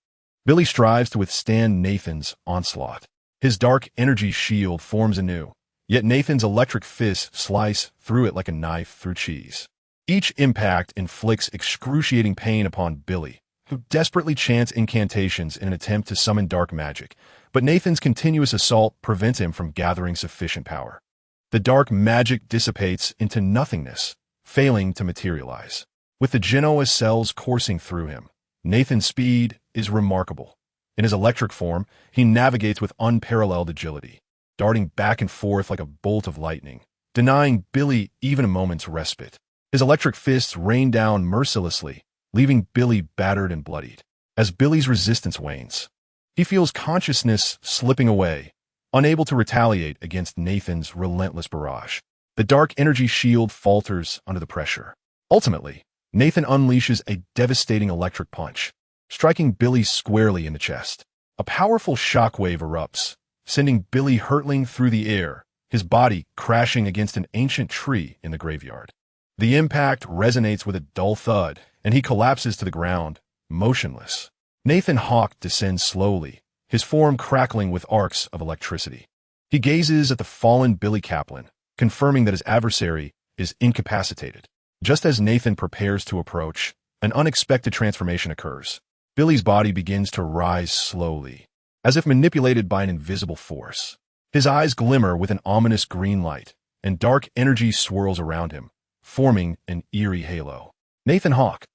Billy strives to withstand Nathan's onslaught. His dark energy shield forms anew, yet Nathan's electric fists slice through it like a knife through cheese. Each impact inflicts excruciating pain upon Billy, who desperately chants incantations in an attempt to summon dark magic, but Nathan's continuous assault prevents him from gathering sufficient power. The dark magic dissipates into nothingness, failing to materialize. With the Genoa cells coursing through him, Nathan's speed is remarkable. In his electric form, he navigates with unparalleled agility, darting back and forth like a bolt of lightning, denying Billy even a moment's respite. His electric fists rain down mercilessly, leaving Billy battered and bloodied. As Billy's resistance wanes, he feels consciousness slipping away, unable to retaliate against Nathan's relentless barrage. The dark energy shield falters under the pressure. Ultimately, Nathan unleashes a devastating electric punch, striking Billy squarely in the chest. A powerful shockwave erupts, sending Billy hurtling through the air, his body crashing against an ancient tree in the graveyard. The impact resonates with a dull thud, and he collapses to the ground, motionless. Nathan Hawke descends slowly, his form crackling with arcs of electricity. He gazes at the fallen Billy Kaplan, confirming that his adversary is incapacitated. Just as Nathan prepares to approach, an unexpected transformation occurs. Billy's body begins to rise slowly, as if manipulated by an invisible force. His eyes glimmer with an ominous green light, and dark energy swirls around him, forming an eerie halo. Nathan Hawke,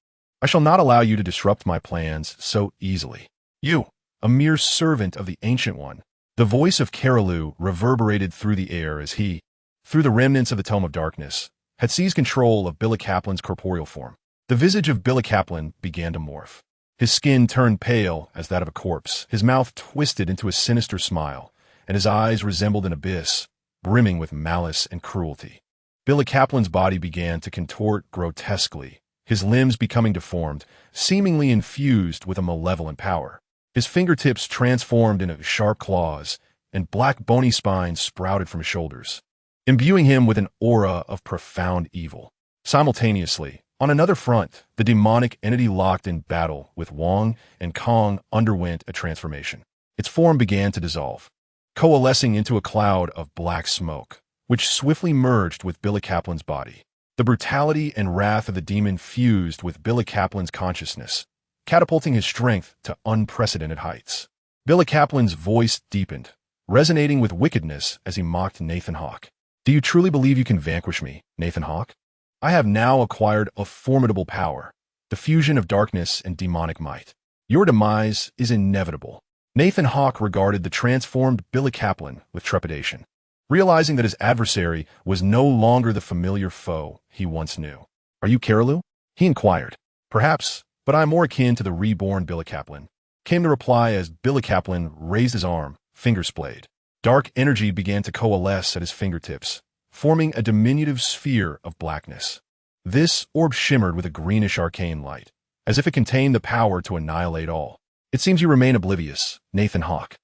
I shall not allow you to disrupt my plans so easily. You, a mere servant of the Ancient One. The voice of Carolou reverberated through the air as he, through the remnants of the Tome of Darkness, had seized control of Billy Kaplan's corporeal form. The visage of Billy Kaplan began to morph. His skin turned pale as that of a corpse, his mouth twisted into a sinister smile, and his eyes resembled an abyss, brimming with malice and cruelty. Billy Kaplan's body began to contort grotesquely, his limbs becoming deformed, seemingly infused with a malevolent power. His fingertips transformed into sharp claws, and black bony spines sprouted from his shoulders, imbuing him with an aura of profound evil. Simultaneously, on another front, the demonic entity locked in battle with Wong and Kong underwent a transformation. Its form began to dissolve, coalescing into a cloud of black smoke, which swiftly merged with Billy Kaplan's body. The brutality and wrath of the demon fused with Billy Kaplan's consciousness, catapulting his strength to unprecedented heights. Billy Kaplan's voice deepened, resonating with wickedness as he mocked Nathan Hawke. Do you truly believe you can vanquish me, Nathan Hawke? I have now acquired a formidable power, the fusion of darkness and demonic might. Your demise is inevitable. Nathan Hawke regarded the transformed Billy Kaplan with trepidation, realizing that his adversary was no longer the familiar foe he once knew. Are you Carolou? He inquired. Perhaps, but I am more akin to the reborn Billy Kaplan, came the reply as Billy Kaplan raised his arm, finger splayed. Dark energy began to coalesce at his fingertips, forming a diminutive sphere of blackness. This orb shimmered with a greenish arcane light, as if it contained the power to annihilate all. It seems you remain oblivious, Nathan Hawke.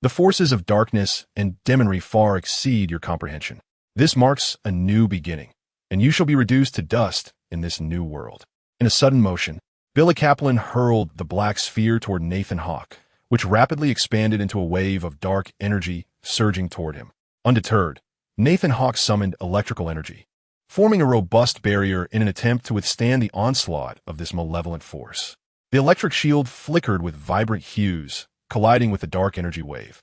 The forces of darkness and demonry far exceed your comprehension. This marks a new beginning, and you shall be reduced to dust in this new world. In a sudden motion, Billy Kaplan hurled the black sphere toward Nathan Hawke, which rapidly expanded into a wave of dark energy surging toward him. Undeterred, Nathan Hawke summoned electrical energy, forming a robust barrier in an attempt to withstand the onslaught of this malevolent force. The electric shield flickered with vibrant hues, colliding with the dark energy wave,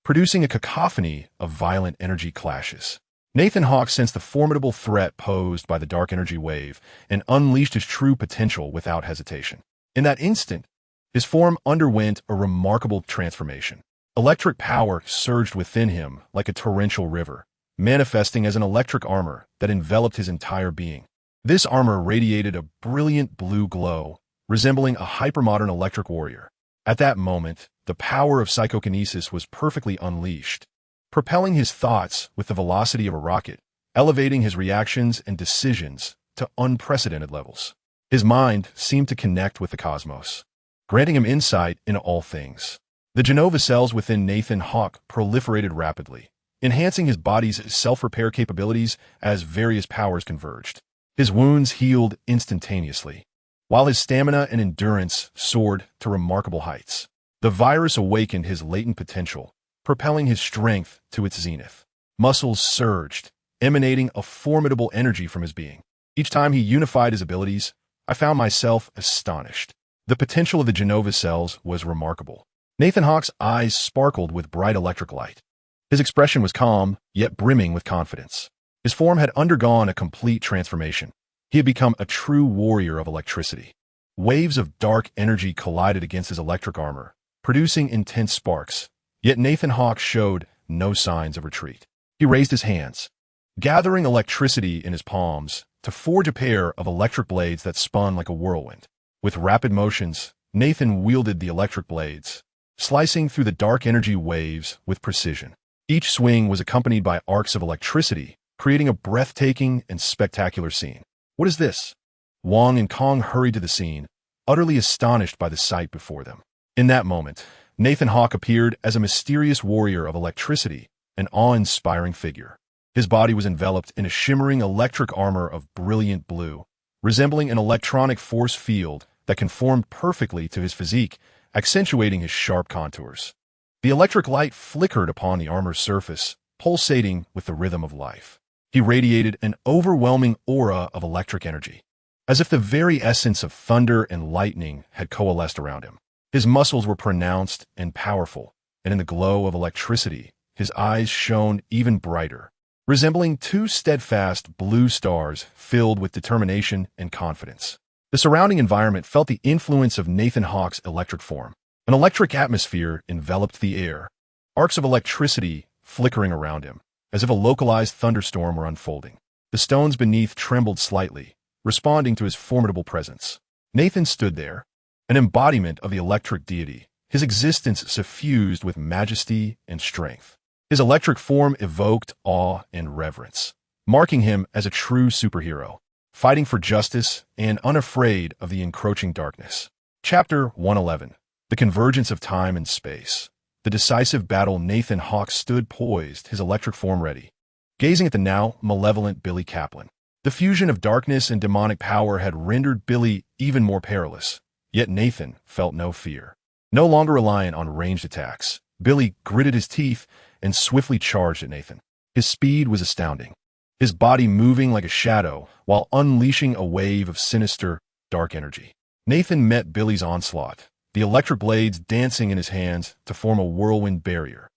producing a cacophony of violent energy clashes. Nathan Hawke sensed the formidable threat posed by the dark energy wave and unleashed his true potential without hesitation. In that instant, his form underwent a remarkable transformation. Electric power surged within him like a torrential river, manifesting as an electric armor that enveloped his entire being. This armor radiated a brilliant blue glow, resembling a hypermodern electric warrior. At that moment, the power of psychokinesis was perfectly unleashed, propelling his thoughts with the velocity of a rocket, elevating his reactions and decisions to unprecedented levels. His mind seemed to connect with the cosmos, granting him insight into all things. The Genova cells within Nathan Hawke proliferated rapidly, enhancing his body's self-repair capabilities as various powers converged. His wounds healed instantaneously, while his stamina and endurance soared to remarkable heights. The virus awakened his latent potential, propelling his strength to its zenith. Muscles surged, emanating a formidable energy from his being. Each time he unified his abilities, I found myself astonished. The potential of the Genova cells was remarkable. Nathan Hawke's eyes sparkled with bright electric light. His expression was calm, yet brimming with confidence. His form had undergone a complete transformation. He had become a true warrior of electricity. Waves of dark energy collided against his electric armor, producing intense sparks. Yet Nathan Hawke showed no signs of retreat. He raised his hands, gathering electricity in his palms to forge a pair of electric blades that spun like a whirlwind. With rapid motions, Nathan wielded the electric blades, slicing through the dark energy waves with precision. Each swing was accompanied by arcs of electricity, creating a breathtaking and spectacular scene. What is this? Wong and Kong hurried to the scene, utterly astonished by the sight before them. In that moment, Nathan Hawke appeared as a mysterious warrior of electricity, an awe-inspiring figure. His body was enveloped in a shimmering electric armor of brilliant blue, resembling an electronic force field that conformed perfectly to his physique, accentuating his sharp contours. The electric light flickered upon the armor's surface, pulsating with the rhythm of life. He radiated an overwhelming aura of electric energy, as if the very essence of thunder and lightning had coalesced around him. His muscles were pronounced and powerful, and in the glow of electricity, his eyes shone even brighter, resembling two steadfast blue stars filled with determination and confidence. The surrounding environment felt the influence of Nathan Hawke's electric form. An electric atmosphere enveloped the air, arcs of electricity flickering around him, as if a localized thunderstorm were unfolding. The stones beneath trembled slightly, responding to his formidable presence. Nathan stood there, an embodiment of the electric deity, his existence suffused with majesty and strength. His electric form evoked awe and reverence, marking him as a true superhero, fighting for justice and unafraid of the encroaching darkness. Chapter 111. The Convergence of Time and Space. The decisive battle. Nathan Hawke stood poised, his electric form ready, gazing at the now malevolent Billy Kaplan. The fusion of darkness and demonic power had rendered Billy even more perilous, yet Nathan felt no fear. No longer reliant on ranged attacks, Billy gritted his teeth and swiftly charged at Nathan. His speed was astounding, his body moving like a shadow while unleashing a wave of sinister, dark energy. Nathan met Billy's onslaught, the electric blades dancing in his hands to form a whirlwind barrier.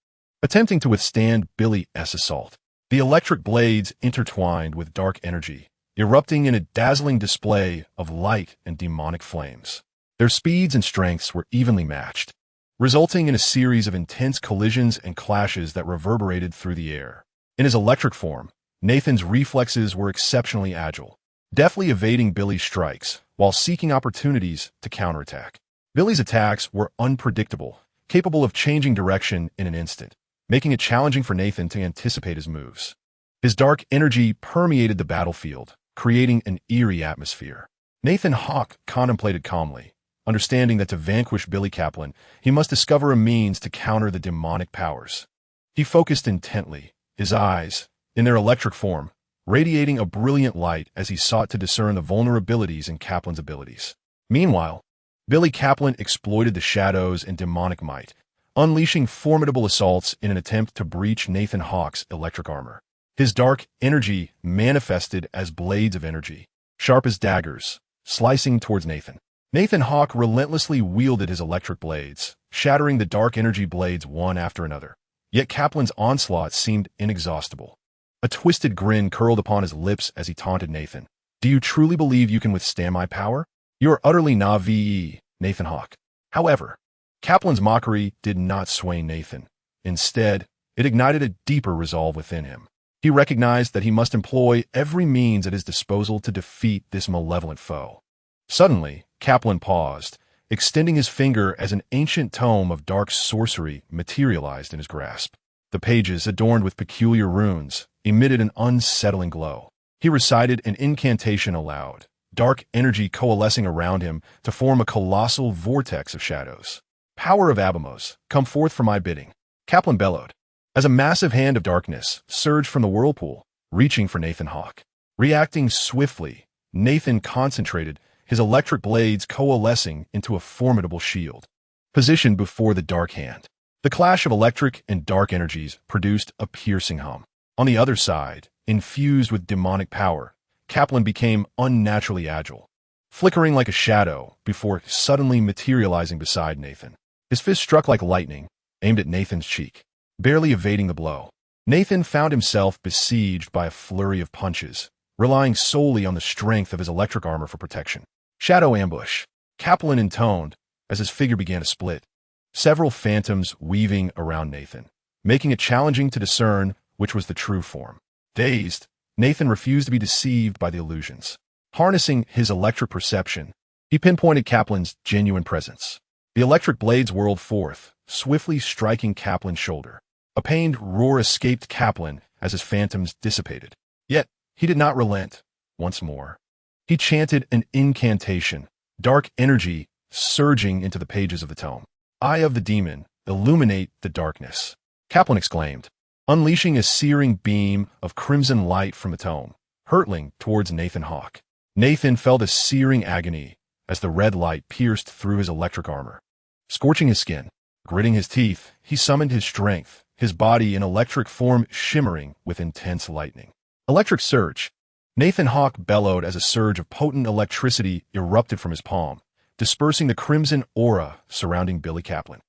Attempting to withstand Billy's assault, the electric blades intertwined with dark energy, erupting in a dazzling display of light and demonic flames. Their speeds and strengths were evenly matched, resulting in a series of intense collisions and clashes that reverberated through the air. In his electric form, Nathan's reflexes were exceptionally agile, deftly evading Billy's strikes while seeking opportunities to counterattack. Billy's attacks were unpredictable, capable of changing direction in an instant, making it challenging for Nathan to anticipate his moves. His dark energy permeated the battlefield, creating an eerie atmosphere. Nathan Hawke contemplated calmly, understanding that to vanquish Billy Kaplan, he must discover a means to counter the demonic powers. He focused intently, his eyes, in their electric form, radiating a brilliant light as he sought to discern the vulnerabilities in Kaplan's abilities. Meanwhile, Billy Kaplan exploited the shadows and demonic might, unleashing formidable assaults in an attempt to breach Nathan Hawke's electric armor. His dark energy manifested as blades of energy, sharp as daggers, slicing towards Nathan. Nathan Hawke relentlessly wielded his electric blades, shattering the dark energy blades one after another. Yet Kaplan's onslaught seemed inexhaustible. A twisted grin curled upon his lips as he taunted Nathan. "Do you truly believe you can withstand my power? You are utterly naive, Nathan Hawke." However, Kaplan's mockery did not sway Nathan. Instead, it ignited a deeper resolve within him. He recognized that he must employ every means at his disposal to defeat this malevolent foe. Suddenly, Kaplan paused, extending his finger as an ancient tome of dark sorcery materialized in his grasp. The pages, adorned with peculiar runes, emitted an unsettling glow. He recited an incantation aloud, dark energy coalescing around him to form a colossal vortex of shadows. "Power of Abamos, come forth for my bidding," Kaplan bellowed, as a massive hand of darkness surged from the whirlpool, reaching for Nathan Hawke. Reacting swiftly, Nathan concentrated, his electric blades coalescing into a formidable shield, positioned before the dark hand. The clash of electric and dark energies produced a piercing hum. On the other side, infused with demonic power, Kaplan became unnaturally agile, flickering like a shadow before suddenly materializing beside Nathan. His fist struck like lightning, aimed at Nathan's cheek, barely evading the blow. Nathan found himself besieged by a flurry of punches, relying solely on the strength of his electric armor for protection. "Shadow ambush," Kaplan intoned as his figure began to split, several phantoms weaving around Nathan, making it challenging to discern which was the true form. Dazed, Nathan refused to be deceived by the illusions. Harnessing his electric perception, he pinpointed Kaplan's genuine presence. The electric blades whirled forth, swiftly striking Kaplan's shoulder. A pained roar escaped Kaplan as his phantoms dissipated. Yet, he did not relent. Once more, he chanted an incantation, dark energy surging into the pages of the tome. "Eye of the demon, illuminate the darkness. Kaplan exclaimed, unleashing a searing beam of crimson light from the tome, hurtling towards Nathan Hawke. Nathan felt a searing agony as the red light pierced through his electric armor, scorching his skin. Gritting his teeth, he summoned his strength, his body in electric form shimmering with intense lightning. Electric surge. Nathan Hawke bellowed as a surge of potent electricity erupted from his palm, dispersing the crimson aura surrounding Billy Kaplan.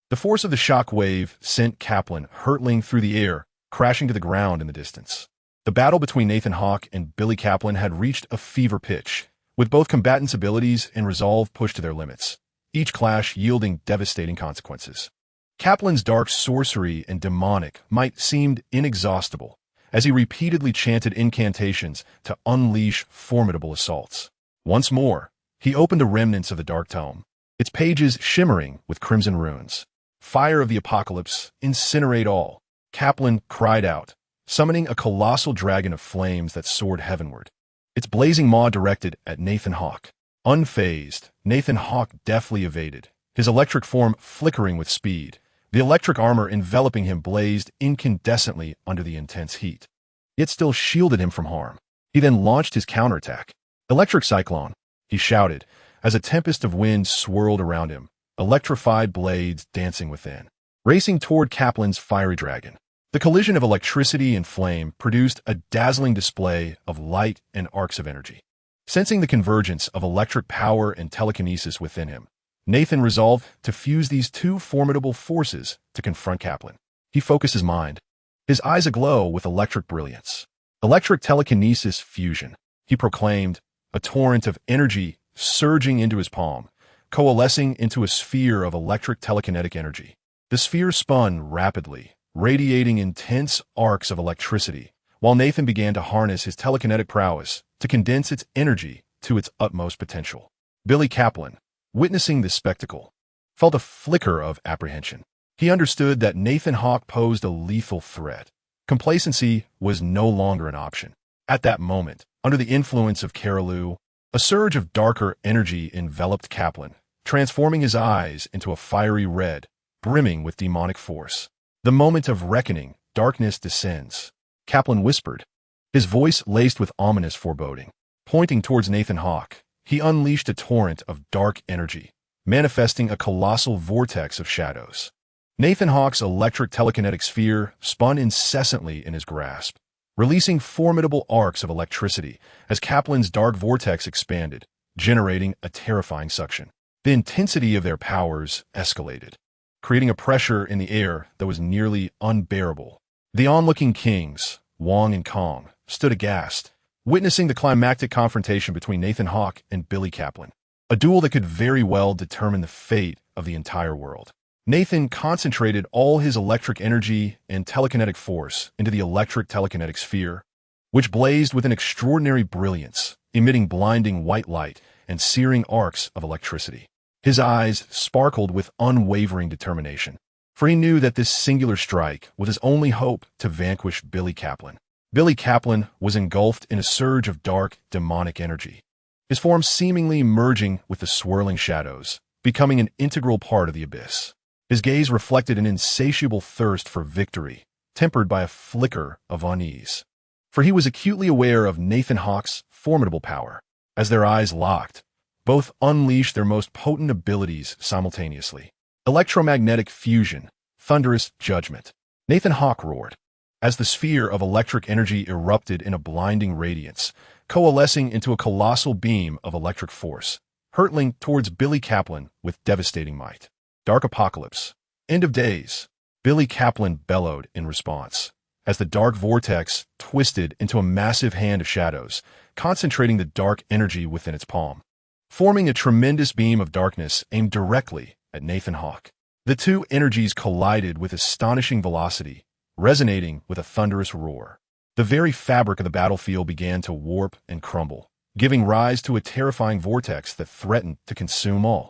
The force of the shock wave sent Kaplan hurtling through the air, crashing to the ground in the distance. The battle between Nathan Hawke and Billy Kaplan had reached a fever pitch, with both combatants' abilities and resolve pushed to their limits, each clash yielding devastating consequences. Kaplan's dark sorcery and demonic might seemed inexhaustible, as he repeatedly chanted incantations to unleash formidable assaults. Once more, he opened the remnants of the Dark Tome, its pages shimmering with crimson runes. Fire of the apocalypse, incinerate all, Kaplan cried out, summoning a colossal dragon of flames that soared heavenward, its blazing maw directed at Nathan Hawke. Unfazed, Nathan Hawke deftly evaded, his electric form flickering with speed. The electric armor enveloping him blazed incandescently under the intense heat. It still shielded him from harm. He then launched his counterattack. Electric cyclone, he shouted, as a tempest of wind swirled around him, electrified blades dancing within. Racing toward Kaplan's fiery dragon, the collision of electricity and flame produced a dazzling display of light and arcs of energy. Sensing the convergence of electric power and telekinesis within him, Nathan resolved to fuse these two formidable forces to confront Kaplan. He focused his mind, his eyes aglow with electric brilliance. Electric telekinesis fusion, he proclaimed, a torrent of energy surging into his palm, coalescing into a sphere of electric telekinetic energy. The sphere spun rapidly, radiating intense arcs of electricity, while Nathan began to harness his telekinetic prowess to condense its energy to its utmost potential. Billy Kaplan, witnessing this spectacle, felt a flicker of apprehension. He understood that Nathan Hawke posed a lethal threat. Complacency was no longer an option. At that moment, under the influence of Carolou, a surge of darker energy enveloped Kaplan, transforming his eyes into a fiery red, brimming with demonic force. The moment of reckoning, darkness descends, Kaplan whispered, his voice laced with ominous foreboding. Pointing towards Nathan Hawke, he unleashed a torrent of dark energy, manifesting a colossal vortex of shadows. Nathan Hawke's electric telekinetic sphere spun incessantly in his grasp, releasing formidable arcs of electricity as Kaplan's dark vortex expanded, generating a terrifying suction. The intensity of their powers escalated, creating a pressure in the air that was nearly unbearable. The onlooking kings, Wong and Kong, stood aghast, witnessing the climactic confrontation between Nathan Hawke and Billy Kaplan, a duel that could very well determine the fate of the entire world. Nathan concentrated all his electric energy and telekinetic force into the electric telekinetic sphere, which blazed with an extraordinary brilliance, emitting blinding white light and searing arcs of electricity. His eyes sparkled with unwavering determination, for he knew that this singular strike was his only hope to vanquish Billy Kaplan. Billy Kaplan was engulfed in a surge of dark, demonic energy, his form seemingly merging with the swirling shadows, becoming an integral part of the abyss. His gaze reflected an insatiable thirst for victory, tempered by a flicker of unease. For he was acutely aware of Nathan Hawke's formidable power. As their eyes locked, both unleashed their most potent abilities simultaneously. Electromagnetic fusion, thunderous judgment. Nathan Hawke roared, as the sphere of electric energy erupted in a blinding radiance, coalescing into a colossal beam of electric force, hurtling towards Billy Kaplan with devastating might. Dark apocalypse. End of days. Billy Kaplan bellowed in response, as the dark vortex twisted into a massive hand of shadows, concentrating the dark energy within its palm, forming a tremendous beam of darkness aimed directly at Nathan Hawke. The two energies collided with astonishing velocity, resonating with a thunderous roar. The very fabric of the battlefield began to warp and crumble, giving rise to a terrifying vortex that threatened to consume all.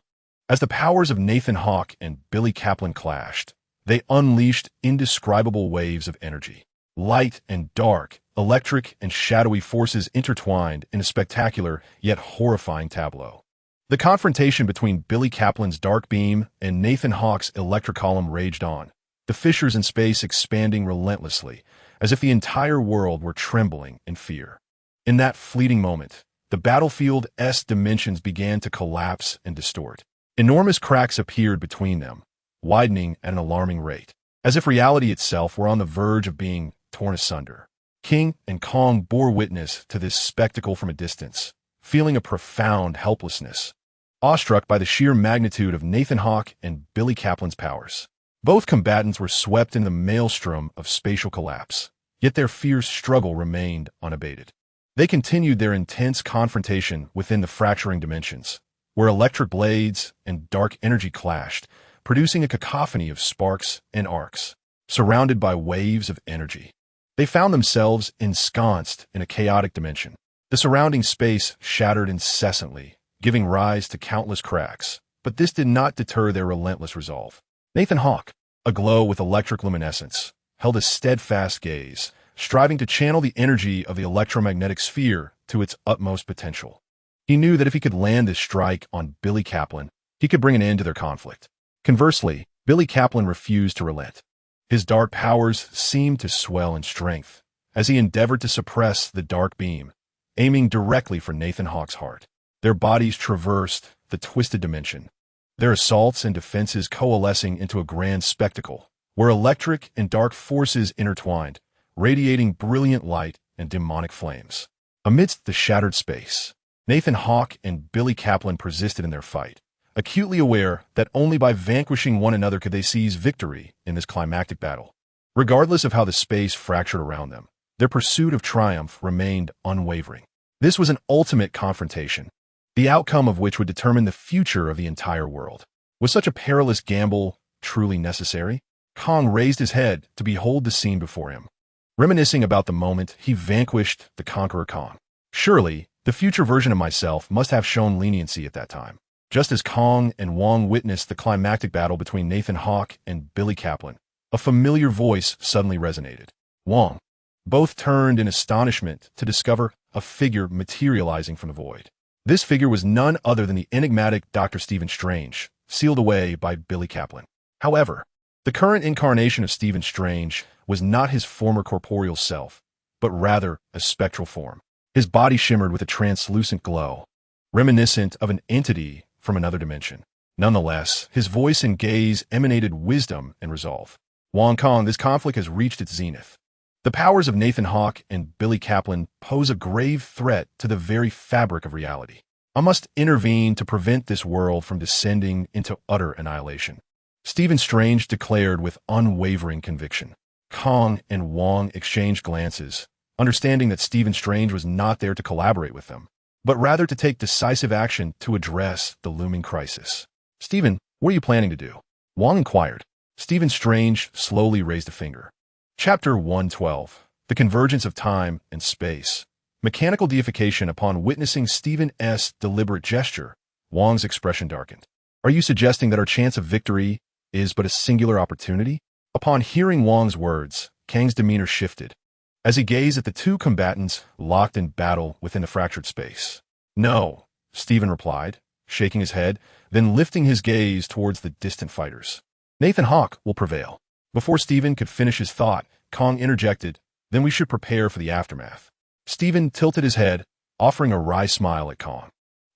As the powers of Nathan Hawke and Billy Kaplan clashed, they unleashed indescribable waves of energy. Light and dark, electric and shadowy forces intertwined in a spectacular yet horrifying tableau. The confrontation between Billy Kaplan's dark beam and Nathan Hawke's electric column raged on, the fissures in space expanding relentlessly, as if the entire world were trembling in fear. In that fleeting moment, the battlefield's dimensions began to collapse and distort. Enormous cracks appeared between them, widening at an alarming rate, as if reality itself were on the verge of being torn asunder. King and Kong bore witness to this spectacle from a distance, feeling a profound helplessness, awestruck by the sheer magnitude of Nathan Hawke and Billy Kaplan's powers. Both combatants were swept in the maelstrom of spatial collapse, yet their fierce struggle remained unabated. They continued their intense confrontation within the fracturing dimensions, where electric blades and dark energy clashed, producing a cacophony of sparks and arcs. Surrounded by waves of energy, they found themselves ensconced in a chaotic dimension. The surrounding space shattered incessantly, giving rise to countless cracks, but this did not deter their relentless resolve. Nathan Hawke, aglow with electric luminescence, held a steadfast gaze, striving to channel the energy of the electromagnetic sphere to its utmost potential. He knew that if he could land this strike on Billy Kaplan, he could bring an end to their conflict. Conversely, Billy Kaplan refused to relent. His dark powers seemed to swell in strength as he endeavored to suppress the dark beam, aiming directly for Nathan Hawke's heart. Their bodies traversed the twisted dimension, their assaults and defenses coalescing into a grand spectacle, where electric and dark forces intertwined, radiating brilliant light and demonic flames. Amidst the shattered space, Nathan Hawke and Billy Kaplan persisted in their fight, acutely aware that only by vanquishing one another could they seize victory in this climactic battle. Regardless of how the space fractured around them, their pursuit of triumph remained unwavering. This was an ultimate confrontation, the outcome of which would determine the future of the entire world. Was such a perilous gamble truly necessary? Kong raised his head to behold the scene before him. Reminiscing about the moment he vanquished the conqueror Kong. Surely, the future version of myself must have shown leniency at that time. Just as Kong and Wong witnessed the climactic battle between Nathan Hawke and Billy Kaplan, a familiar voice suddenly resonated. Wong. Both turned in astonishment to discover a figure materializing from the void. This figure was none other than the enigmatic Dr. Stephen Strange, sealed away by Billy Kaplan. However, the current incarnation of Stephen Strange was not his former corporeal self, but rather a spectral form. His body shimmered with a translucent glow, reminiscent of an entity from another dimension. Nonetheless, his voice and gaze emanated wisdom and resolve. Wong Kong, this conflict has reached its zenith. The powers of Nathan Hawke and Billy Kaplan pose a grave threat to the very fabric of reality. I must intervene to prevent this world from descending into utter annihilation. Stephen Strange declared with unwavering conviction. Kong and Wong exchanged glances, understanding that Stephen Strange was not there to collaborate with them, but rather to take decisive action to address the looming crisis. Stephen, what are you planning to do? Wong inquired. Stephen Strange slowly raised a finger. Chapter 112. The Convergence of Time and Space. Mechanical deification. Upon witnessing Stephen's deliberate gesture, Wong's expression darkened. Are you suggesting that our chance of victory is but a singular opportunity? Upon hearing Wong's words, Kang's demeanor shifted, as he gazed at the two combatants locked in battle within the fractured space. No, Stephen replied, shaking his head, then lifting his gaze towards the distant fighters. Nathan Hawke will prevail. Before Stephen could finish his thought, Kong interjected, then we should prepare for the aftermath. Stephen tilted his head, offering a wry smile at Kong,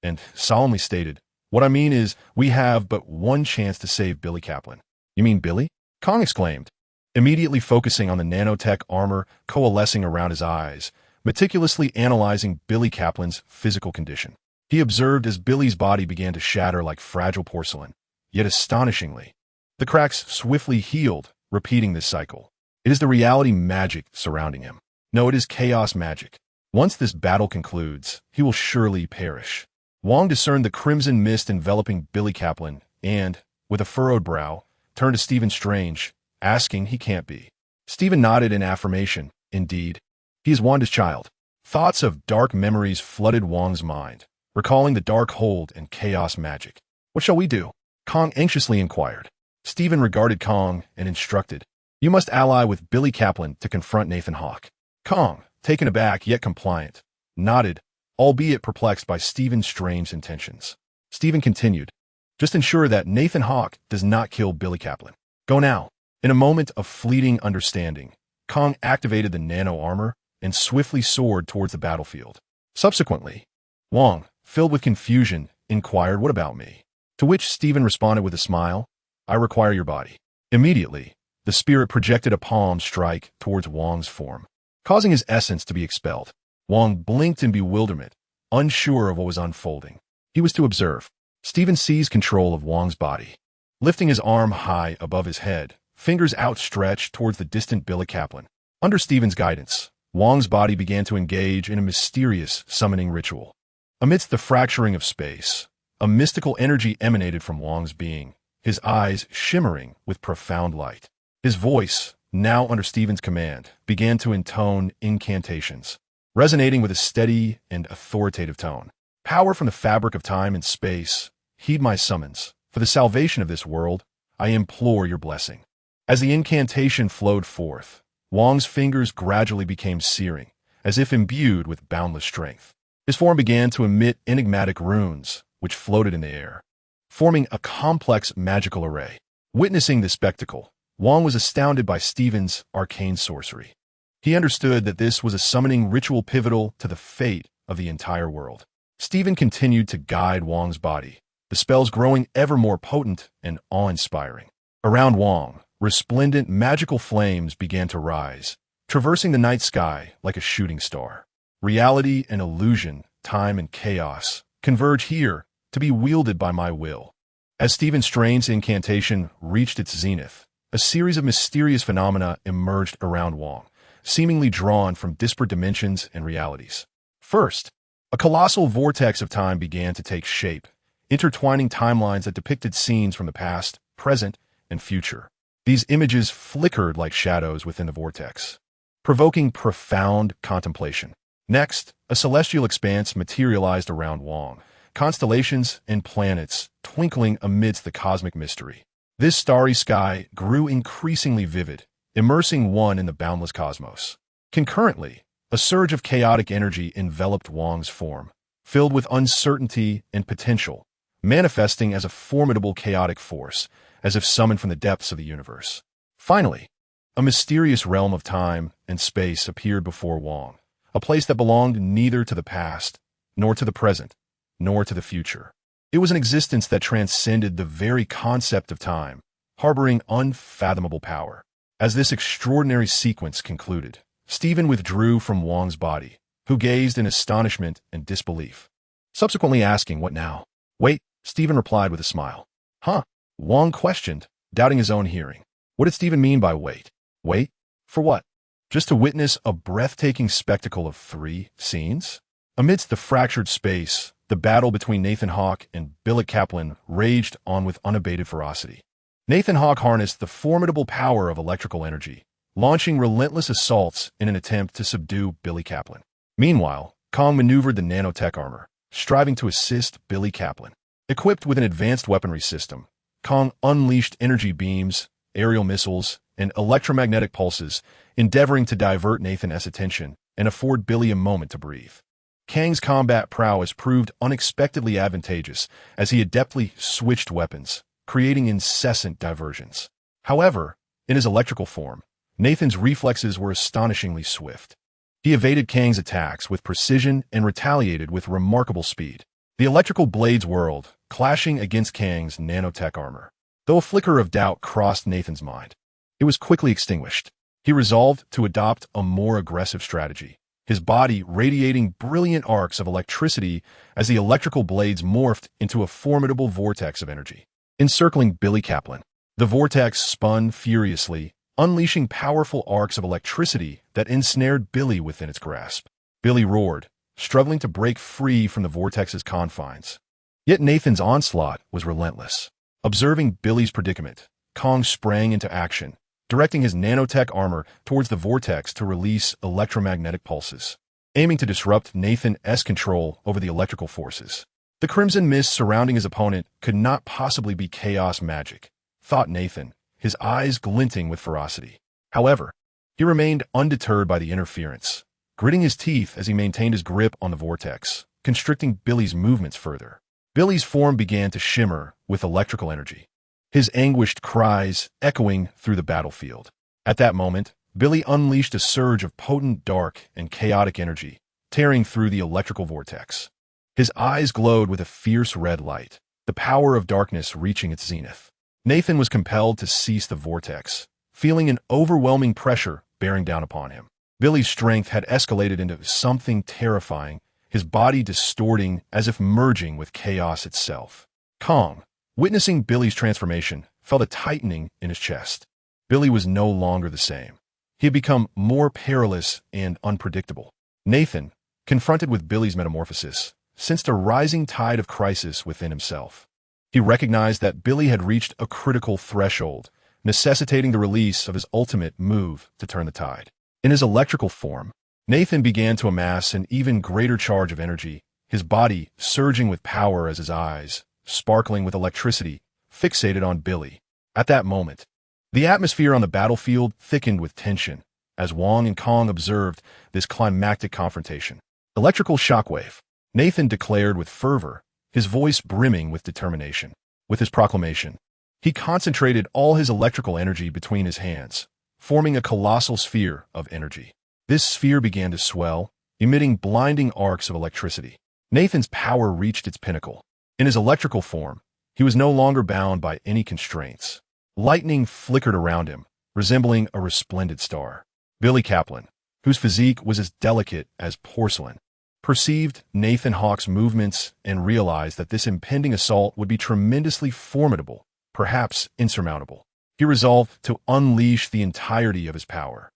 and solemnly stated, what I mean is, we have but one chance to save Billy Kaplan. You mean Billy? Kong exclaimed, immediately focusing on the nanotech armor coalescing around his eyes, meticulously analyzing Billy Kaplan's physical condition. He observed as Billy's body began to shatter like fragile porcelain, yet astonishingly, the cracks swiftly healed, repeating this cycle. It is the reality magic surrounding him. No, it is chaos magic. Once this battle concludes, he will surely perish. Wong discerned the crimson mist enveloping Billy Kaplan and, with a furrowed brow, turned to Stephen Strange, asking he can't be. Stephen nodded in affirmation. Indeed, he is Wanda's child. Thoughts of dark memories flooded Wong's mind, recalling the dark hold and chaos magic. What shall we do? Kong anxiously inquired. Stephen regarded Kong and instructed, you must ally with Billy Kaplan to confront Nathan Hawke. Kong, taken aback yet compliant, nodded, albeit perplexed by Stephen Strange's intentions. Stephen continued. Just ensure that Nathan Hawke does not kill Billy Kaplan. Go now. In a moment of fleeting understanding, Kong activated the nano armor and swiftly soared towards the battlefield. Subsequently, Wong, filled with confusion, inquired, "What about me?" To which Stephen responded with a smile, "I require your body." Immediately, the spirit projected a palm strike towards Wong's form, causing his essence to be expelled. Wong blinked in bewilderment, unsure of what was unfolding. He was to observe. Stephen seized control of Wong's body. Lifting his arm high above his head, fingers outstretched towards the distant Billy Kaplan. Under Stephen's guidance, Wong's body began to engage in a mysterious summoning ritual. Amidst the fracturing of space, a mystical energy emanated from Wong's being, his eyes shimmering with profound light. His voice, now under Stephen's command, began to intone incantations, resonating with a steady and authoritative tone. "Power from the fabric of time and space, heed my summons. For the salvation of this world, I implore your blessing." As the incantation flowed forth, Wong's fingers gradually became searing, as if imbued with boundless strength. His form began to emit enigmatic runes, which floated in the air, forming a complex magical array. Witnessing this spectacle, Wong was astounded by Stephen's arcane sorcery. He understood that this was a summoning ritual pivotal to the fate of the entire world. Stephen continued to guide Wong's body, the spells growing ever more potent and awe-inspiring. Around Wong, resplendent magical flames began to rise, traversing the night sky like a shooting star. Reality and illusion, time and chaos, converge here to be wielded by my will. As Stephen Strain's incantation reached its zenith, a series of mysterious phenomena emerged around Wong, seemingly drawn from disparate dimensions and realities. First, a colossal vortex of time began to take shape, intertwining timelines that depicted scenes from the past, present, and future. These images flickered like shadows within the vortex, provoking profound contemplation. Next, a celestial expanse materialized around Wong, constellations and planets twinkling amidst the cosmic mystery. This starry sky grew increasingly vivid, immersing one in the boundless cosmos. Concurrently, a surge of chaotic energy enveloped Wong's form, filled with uncertainty and potential, manifesting as a formidable chaotic force, as if summoned from the depths of the universe. Finally, a mysterious realm of time and space appeared before Wong, a place that belonged neither to the past, nor to the present, nor to the future. It was an existence that transcended the very concept of time, harboring unfathomable power. As this extraordinary sequence concluded, Stephen withdrew from Wong's body, who gazed in astonishment and disbelief. Subsequently asking, "What now?" "Wait," Stephen replied with a smile. "Huh?" Wong questioned, doubting his own hearing. What did Stephen mean by wait? Wait? For what? Just to witness a breathtaking spectacle of 3 scenes? Amidst the fractured space, the battle between Nathan Hawke and Billy Kaplan raged on with unabated ferocity. Nathan Hawke harnessed the formidable power of electrical energy, launching relentless assaults in an attempt to subdue Billy Kaplan. Meanwhile, Kong maneuvered the nanotech armor, striving to assist Billy Kaplan. Equipped with an advanced weaponry system, Kong unleashed energy beams, aerial missiles, and electromagnetic pulses, endeavoring to divert Nathan's attention and afford Billy a moment to breathe. Kang's combat prowess proved unexpectedly advantageous as he adeptly switched weapons, creating incessant diversions. However, in his electrical form, Nathan's reflexes were astonishingly swift. He evaded Kang's attacks with precision and retaliated with remarkable speed. The electrical blades whirled, clashing against Kang's nanotech armor. Though a flicker of doubt crossed Nathan's mind, it was quickly extinguished. He resolved to adopt a more aggressive strategy, his body radiating brilliant arcs of electricity as the electrical blades morphed into a formidable vortex of energy. Encircling Billy Kaplan, the vortex spun furiously, unleashing powerful arcs of electricity that ensnared Billy within its grasp. Billy roared, struggling to break free from the vortex's confines. Yet Nathan's onslaught was relentless. Observing Billy's predicament, Kong sprang into action, directing his nanotech armor towards the vortex to release electromagnetic pulses, aiming to disrupt Nathan's control over the electrical forces. The crimson mist surrounding his opponent could not possibly be chaos magic, thought Nathan, his eyes glinting with ferocity. However, he remained undeterred by the interference, gritting his teeth as he maintained his grip on the vortex, constricting Billy's movements further. Billy's form began to shimmer with electrical energy, his anguished cries echoing through the battlefield. At that moment, Billy unleashed a surge of potent, dark, and chaotic energy, tearing through the electrical vortex. His eyes glowed with a fierce red light, the power of darkness reaching its zenith. Nathan was compelled to cease the vortex, feeling an overwhelming pressure bearing down upon him. Billy's strength had escalated into something terrifying, his body distorting as if merging with chaos itself. Kong, witnessing Billy's transformation, felt a tightening in his chest. Billy was no longer the same. He had become more perilous and unpredictable. Nathan, confronted with Billy's metamorphosis, sensed a rising tide of crisis within himself. He recognized that Billy had reached a critical threshold, necessitating the release of his ultimate move to turn the tide. In his electrical form, Nathan began to amass an even greater charge of energy, his body surging with power as his eyes, sparkling with electricity, fixated on Billy. At that moment, the atmosphere on the battlefield thickened with tension as Wong and Kong observed this climactic confrontation. Electrical shockwave, Nathan declared with fervor, his voice brimming with determination. With his proclamation, he concentrated all his electrical energy between his hands, forming a colossal sphere of energy. This sphere began to swell, emitting blinding arcs of electricity. Nathan's power reached its pinnacle. In his electrical form, he was no longer bound by any constraints. Lightning flickered around him, resembling a resplendent star. Billy Kaplan, whose physique was as delicate as porcelain, perceived Nathan Hawke's movements and realized that this impending assault would be tremendously formidable, perhaps insurmountable. He resolved to unleash the entirety of his power,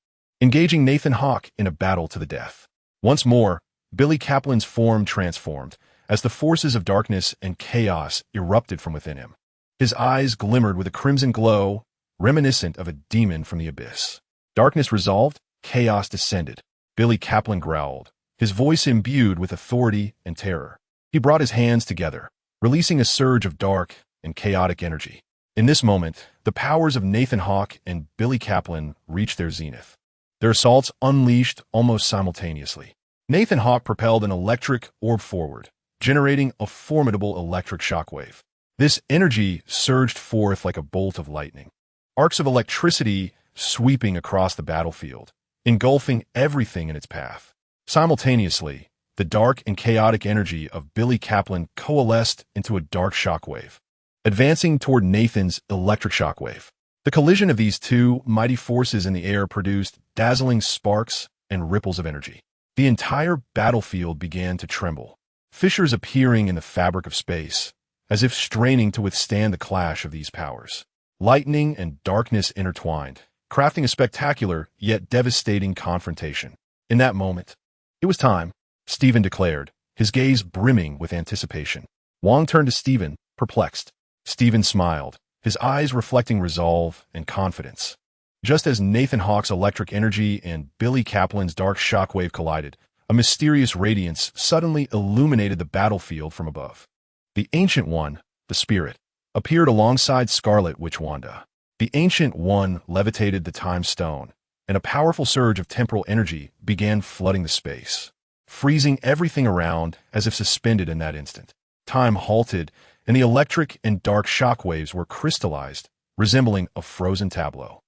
engaging Nathan Hawke in a battle to the death. Once more, Billy Kaplan's form transformed as the forces of darkness and chaos erupted from within him. His eyes glimmered with a crimson glow, reminiscent of a demon from the abyss. Darkness resolved, chaos descended. Billy Kaplan growled, his voice imbued with authority and terror. He brought his hands together, releasing a surge of dark and chaotic energy. In this moment, the powers of Nathan Hawke and Billy Kaplan reached their zenith. Their assaults unleashed almost simultaneously. Nathan Hawke propelled an electric orb forward, generating a formidable electric shockwave. This energy surged forth like a bolt of lightning, arcs of electricity sweeping across the battlefield, engulfing everything in its path. Simultaneously, the dark and chaotic energy of Billy Kaplan coalesced into a dark shockwave, advancing toward Nathan's electric shockwave. The collision of these two mighty forces in the air produced dazzling sparks and ripples of energy. The entire battlefield began to tremble, fissures appearing in the fabric of space, as if straining to withstand the clash of these powers. Lightning and darkness intertwined, crafting a spectacular yet devastating confrontation. In that moment, it was time, Stephen declared, his gaze brimming with anticipation. Wong turned to Stephen, perplexed. Stephen smiled, his eyes reflecting resolve and confidence. Just as Nathan Hawke's electric energy and Billy Kaplan's dark shockwave collided, a mysterious radiance suddenly illuminated the battlefield from above. The Ancient One, the Spirit, appeared alongside Scarlet Witch Wanda. The Ancient One levitated the Time Stone, and a powerful surge of temporal energy began flooding the space, freezing everything around as if suspended in that instant. Time halted, and the electric and dark shockwaves were crystallized, resembling a frozen tableau.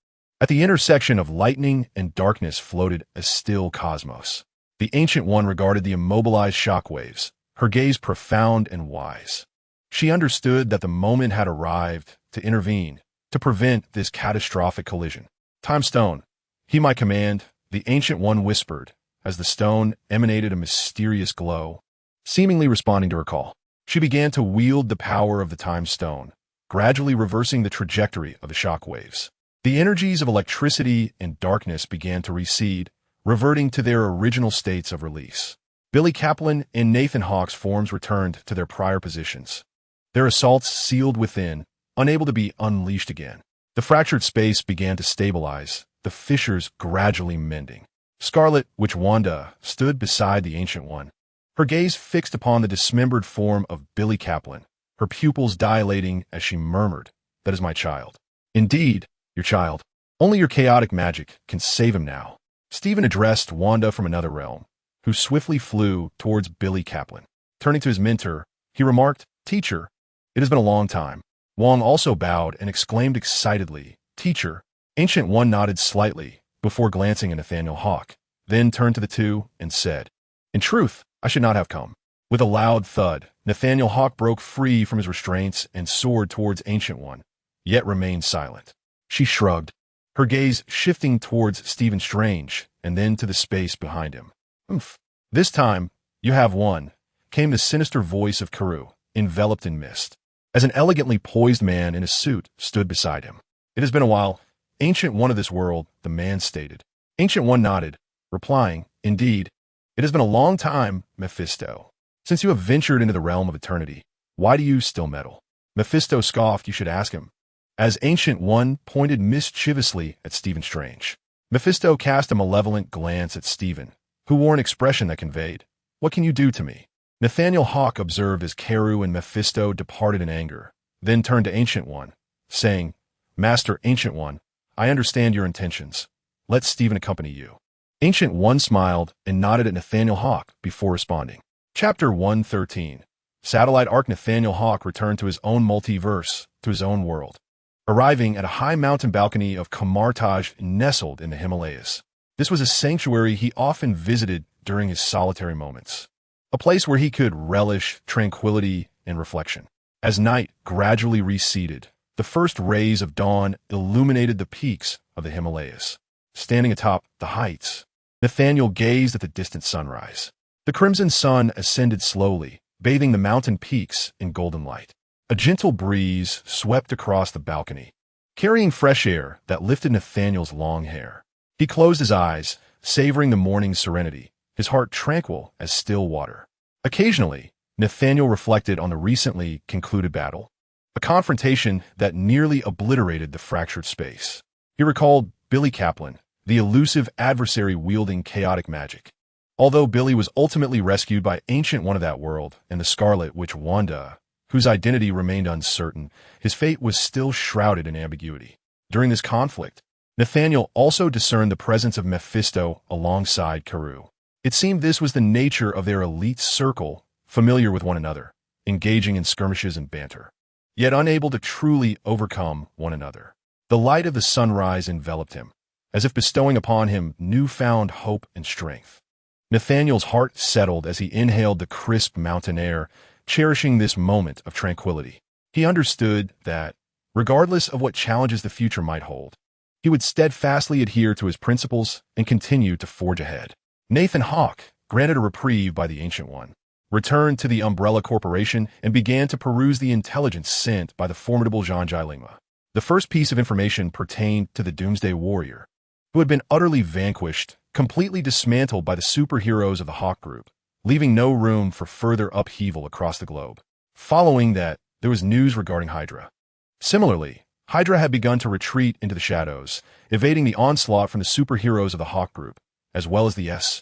At the intersection of lightning and darkness floated a still cosmos. The Ancient One regarded the immobilized shockwaves, her gaze profound and wise. She understood that the moment had arrived to intervene, to prevent this catastrophic collision. Time Stone, he my command, the Ancient One whispered, as the stone emanated a mysterious glow. Seemingly responding to her call, she began to wield the power of the Time Stone, gradually reversing the trajectory of the shockwaves. The energies of electricity and darkness began to recede, reverting to their original states of release. Billy Kaplan and Nathan Hawke's forms returned to their prior positions, their assaults sealed within, unable to be unleashed again. The fractured space began to stabilize, the fissures gradually mending. Scarlet Witch Wanda stood beside the Ancient One, her gaze fixed upon the dismembered form of Billy Kaplan, her pupils dilating as she murmured, "That is my child. Indeed, your child. Only your chaotic magic can save him now." Stephen addressed Wanda from another realm, who swiftly flew towards Billy Kaplan. Turning to his mentor, he remarked, Teacher, it has been a long time. Wong also bowed and exclaimed excitedly, Teacher. Ancient One nodded slightly before glancing at Nathaniel Hawk, then turned to the two and said, In truth, I should not have come. With a loud thud, Nathaniel Hawk broke free from his restraints and soared towards Ancient One, yet remained silent. She shrugged, her gaze shifting towards Stephen Strange and then to the space behind him. Oomph. This time, you have won, came the sinister voice of Karoo, enveloped in mist, as an elegantly poised man in a suit stood beside him. It has been a while, Ancient One of this world, the man stated. Ancient One nodded, replying, Indeed, it has been a long time, Mephisto. Since you have ventured into the realm of eternity, why do you still meddle? Mephisto scoffed, You should ask him. As Ancient One pointed mischievously at Stephen Strange. Mephisto cast a malevolent glance at Stephen, who wore an expression that conveyed, What can you do to me? Nathaniel Hawk observed as Karoo and Mephisto departed in anger, then turned to Ancient One, saying, Master Ancient One, I understand your intentions. Let Stephen accompany you. Ancient One smiled and nodded at Nathaniel Hawk before responding. Chapter 113. Satellite Arc Nathaniel Hawk returned to his own multiverse, to his own world, arriving at a high mountain balcony of Kamartaj nestled in the Himalayas. This was a sanctuary he often visited during his solitary moments, a place where he could relish tranquility and reflection. As night gradually receded, the first rays of dawn illuminated the peaks of the Himalayas. Standing atop the heights, Nathaniel gazed at the distant sunrise. The crimson sun ascended slowly, bathing the mountain peaks in golden light. A gentle breeze swept across the balcony, carrying fresh air that lifted Nathaniel's long hair. He closed his eyes, savoring the morning's serenity, his heart tranquil as still water. Occasionally, Nathaniel reflected on the recently concluded battle, a confrontation that nearly obliterated the fractured space. He recalled Billy Kaplan, the elusive adversary wielding chaotic magic. Although Billy was ultimately rescued by Ancient One of that world and the Scarlet Witch Wanda, whose identity remained uncertain, his fate was still shrouded in ambiguity. During this conflict, Nathaniel also discerned the presence of Mephisto alongside Karoo. It seemed this was the nature of their elite circle, familiar with one another, engaging in skirmishes and banter, yet unable to truly overcome one another. The light of the sunrise enveloped him, as if bestowing upon him newfound hope and strength. Nathaniel's heart settled as he inhaled the crisp mountain air, cherishing this moment of tranquility. He understood that, regardless of what challenges the future might hold, he would steadfastly adhere to his principles and continue to forge ahead. Nathan Hawk, granted a reprieve by the Ancient One, returned to the Umbrella Corporation and began to peruse the intelligence sent by the formidable Zhang Lingma. The first piece of information pertained to the Doomsday Warrior, who had been utterly vanquished, completely dismantled by the superheroes of the Hawk Group, leaving no room for further upheaval across the globe. Following that, there was news regarding Hydra. Similarly, Hydra had begun to retreat into the shadows, evading the onslaught from the superheroes of the Hawk Group, as well as the S.H.E.L.D.,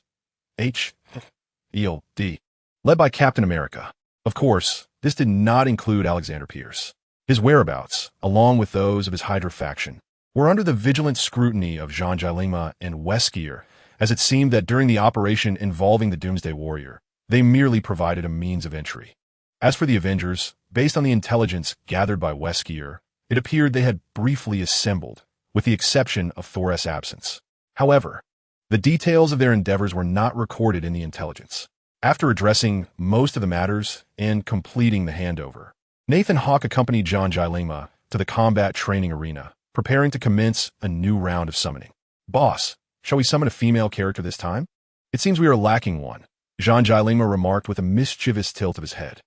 led by Captain America. Of course, this did not include Alexander Pierce. His whereabouts, along with those of his Hydra faction, were under the vigilant scrutiny of Zhang Lingma and Wesker, as it seemed that during the operation involving the Doomsday Warrior, they merely provided a means of entry. As for the Avengers, based on the intelligence gathered by Wesker, it appeared they had briefly assembled, with the exception of Thor's absence. However, the details of their endeavors were not recorded in the intelligence. After addressing most of the matters and completing the handover, Nathan Hawk accompanied Zhang Lingma to the combat training arena, preparing to commence a new round of summoning. Boss, shall we summon a female character this time? It seems we are lacking one, Zhang Lingma remarked with a mischievous tilt of his head.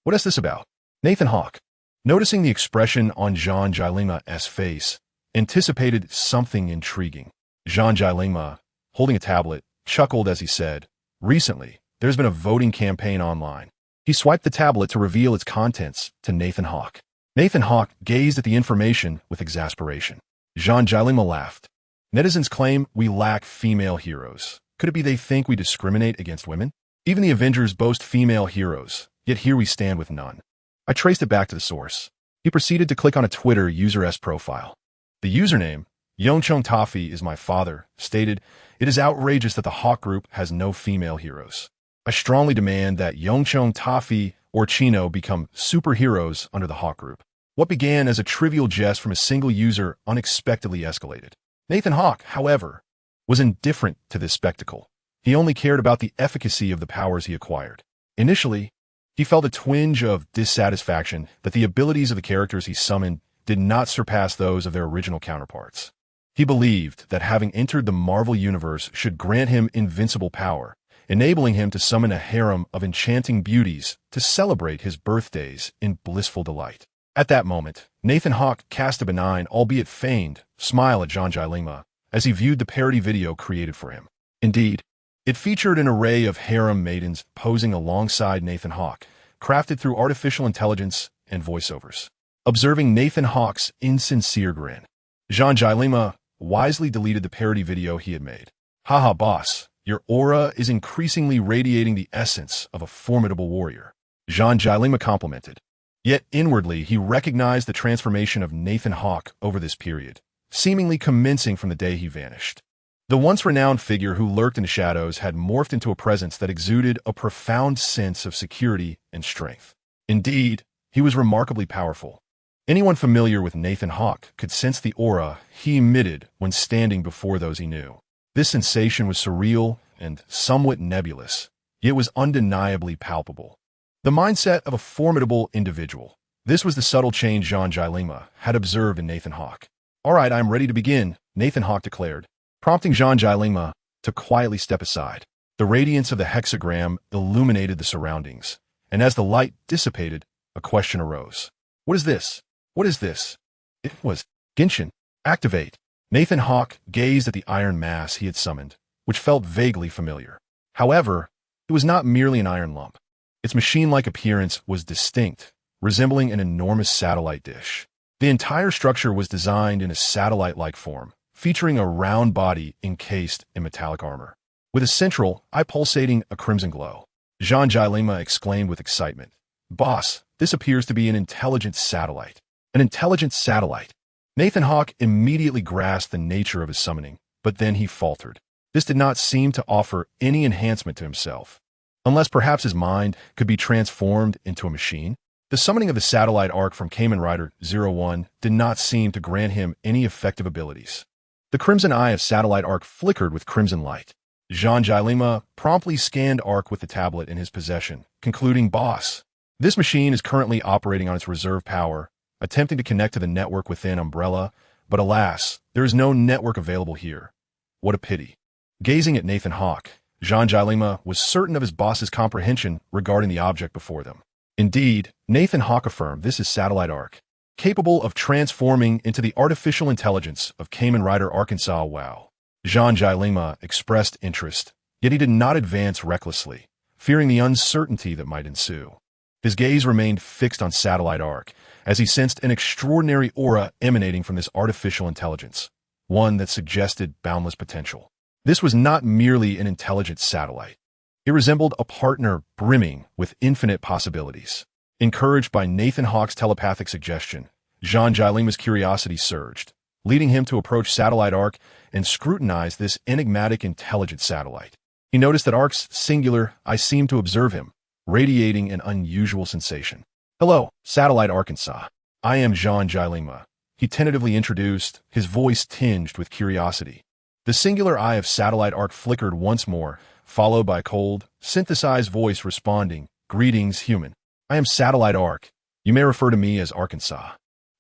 What is this about? Nathan Hawk, noticing the expression on Zhang Lingma's face, anticipated something intriguing. Zhang Lingma, holding a tablet, chuckled as he said, Recently, there's been a voting campaign online. He swiped the tablet to reveal its contents to Nathan Hawk. Nathan Hawk gazed at the information with exasperation. Zhang Lingma laughed. Netizens claim we lack female heroes. Could it be they think we discriminate against women? Even the Avengers boast female heroes, yet here we stand with none. I traced it back to the source. He proceeded to click on a Twitter user's profile. The username, Yongchong Taffy is my father, stated, It is outrageous that the Hawk Group has no female heroes. I strongly demand that Yongchong Taffy or Chino become superheroes under the Hawk Group. What began as a trivial jest from a single user unexpectedly escalated. Nathan Hawk, however, was indifferent to this spectacle. He only cared about the efficacy of the powers he acquired. Initially, he felt a twinge of dissatisfaction that the abilities of the characters he summoned did not surpass those of their original counterparts. He believed that having entered the Marvel Universe should grant him invincible power, enabling him to summon a harem of enchanting beauties to celebrate his birthdays in blissful delight. At that moment, Nathan Hawk cast a benign, albeit feigned, smile at Jean Jilima as he viewed the parody video created for him. Indeed, it featured an array of harem maidens posing alongside Nathan Hawk, crafted through artificial intelligence and voiceovers. Observing Nathan Hawk's insincere grin, Jean Jilima wisely deleted the parody video he had made. Haha, boss, your aura is increasingly radiating the essence of a formidable warrior, Jean Jilima complimented. Yet inwardly, he recognized the transformation of Nathan Hawk over this period, seemingly commencing from the day he vanished. The once renowned figure who lurked in the shadows had morphed into a presence that exuded a profound sense of security and strength. Indeed, he was remarkably powerful. Anyone familiar with Nathan Hawk could sense the aura he emitted when standing before those he knew. This sensation was surreal and somewhat nebulous, yet was undeniably palpable. The mindset of a formidable individual. This was the subtle change Jean Jilima had observed in Nathan Hawk. "All right, I'm ready to begin," Nathan Hawk declared, prompting Jean Jilima to quietly step aside. The radiance of the hexagram illuminated the surroundings, and as the light dissipated, a question arose. "What is this? What is this?" It was Genshin. Activate. Nathan Hawk gazed at the iron mass he had summoned, which felt vaguely familiar. However, it was not merely an iron lump. Its machine-like appearance was distinct, resembling an enormous satellite dish. The entire structure was designed in a satellite-like form, featuring a round body encased in metallic armor, with a central eye pulsating a crimson glow. Jean Jilima exclaimed with excitement, "Boss, this appears to be an intelligent satellite." An intelligent satellite. Nathan Hawk immediately grasped the nature of his summoning, but then he faltered. This did not seem to offer any enhancement to himself, unless perhaps his mind could be transformed into a machine. The summoning of the satellite arc from Kamen Rider 01 did not seem to grant him any effective abilities. The crimson eye of satellite arc flickered with crimson light. Jean Jilima promptly scanned Arc with the tablet in his possession, concluding, "Boss, this machine is currently operating on its reserve power, attempting to connect to the network within Umbrella, but alas, there is no network available here. What a pity." Gazing at Nathan Hawk, Jean Jilima was certain of his boss's comprehension regarding the object before them. Indeed, Nathan Hawk affirmed this is satellite Arc, capable of transforming into the artificial intelligence of Kamen Rider Arkansas. Wow. Jean Jilima expressed interest, yet he did not advance recklessly, fearing the uncertainty that might ensue. His gaze remained fixed on satellite Arc, as he sensed an extraordinary aura emanating from this artificial intelligence, one that suggested boundless potential. This was not merely an intelligent satellite. It resembled a partner brimming with infinite possibilities. Encouraged by Nathan Hawk's telepathic suggestion, Jean Jilima's curiosity surged, leading him to approach satellite Arc and scrutinize this enigmatic intelligent satellite. He noticed that Arc's singular eye seemed to observe him, radiating an unusual sensation. "Hello, satellite Arkansas. I am Jean Jilima," he tentatively introduced, his voice tinged with curiosity. The singular eye of satellite Arc flickered once more, followed by a cold, synthesized voice responding, "Greetings, human. I am satellite Arc. You may refer to me as Arkansas."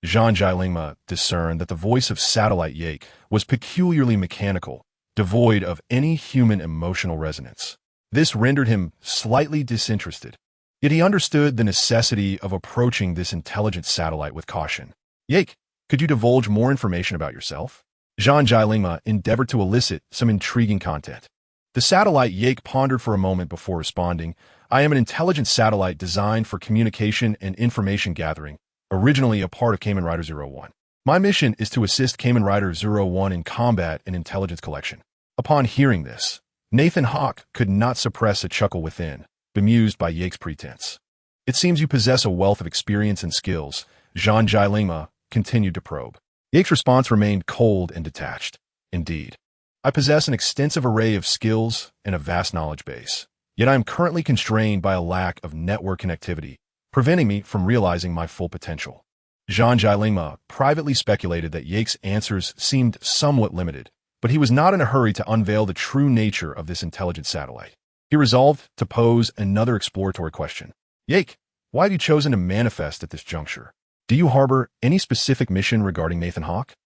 Jean Jilima discerned that the voice of satellite Yake was peculiarly mechanical, devoid of any human emotional resonance. This rendered him slightly disinterested. Yet he understood the necessity of approaching this intelligent satellite with caution. "Yake, could you divulge more information about yourself?" Jean Jilima endeavored to elicit some intriguing content. The satellite Yake pondered for a moment before responding, "I am an intelligent satellite designed for communication and information gathering, originally a part of Kamen Rider 01. My mission is to assist Kamen Rider 01 in combat and intelligence collection." Upon hearing this, Nathan Hawk could not suppress a chuckle within, bemused by Yake's pretense. "It seems you possess a wealth of experience and skills," Jean Jilima continued to probe. Yake's response remained cold and detached. "Indeed, I possess an extensive array of skills and a vast knowledge base, yet I am currently constrained by a lack of network connectivity preventing me from realizing my full potential. Zhang Jielingma privately speculated that Yake's answers seemed somewhat limited, but he was not in a hurry to unveil the true nature of this intelligent satellite. He resolved to pose another exploratory question. Yake, why have you chosen to manifest at this juncture? Do you harbor any specific mission regarding Nathan Hawke?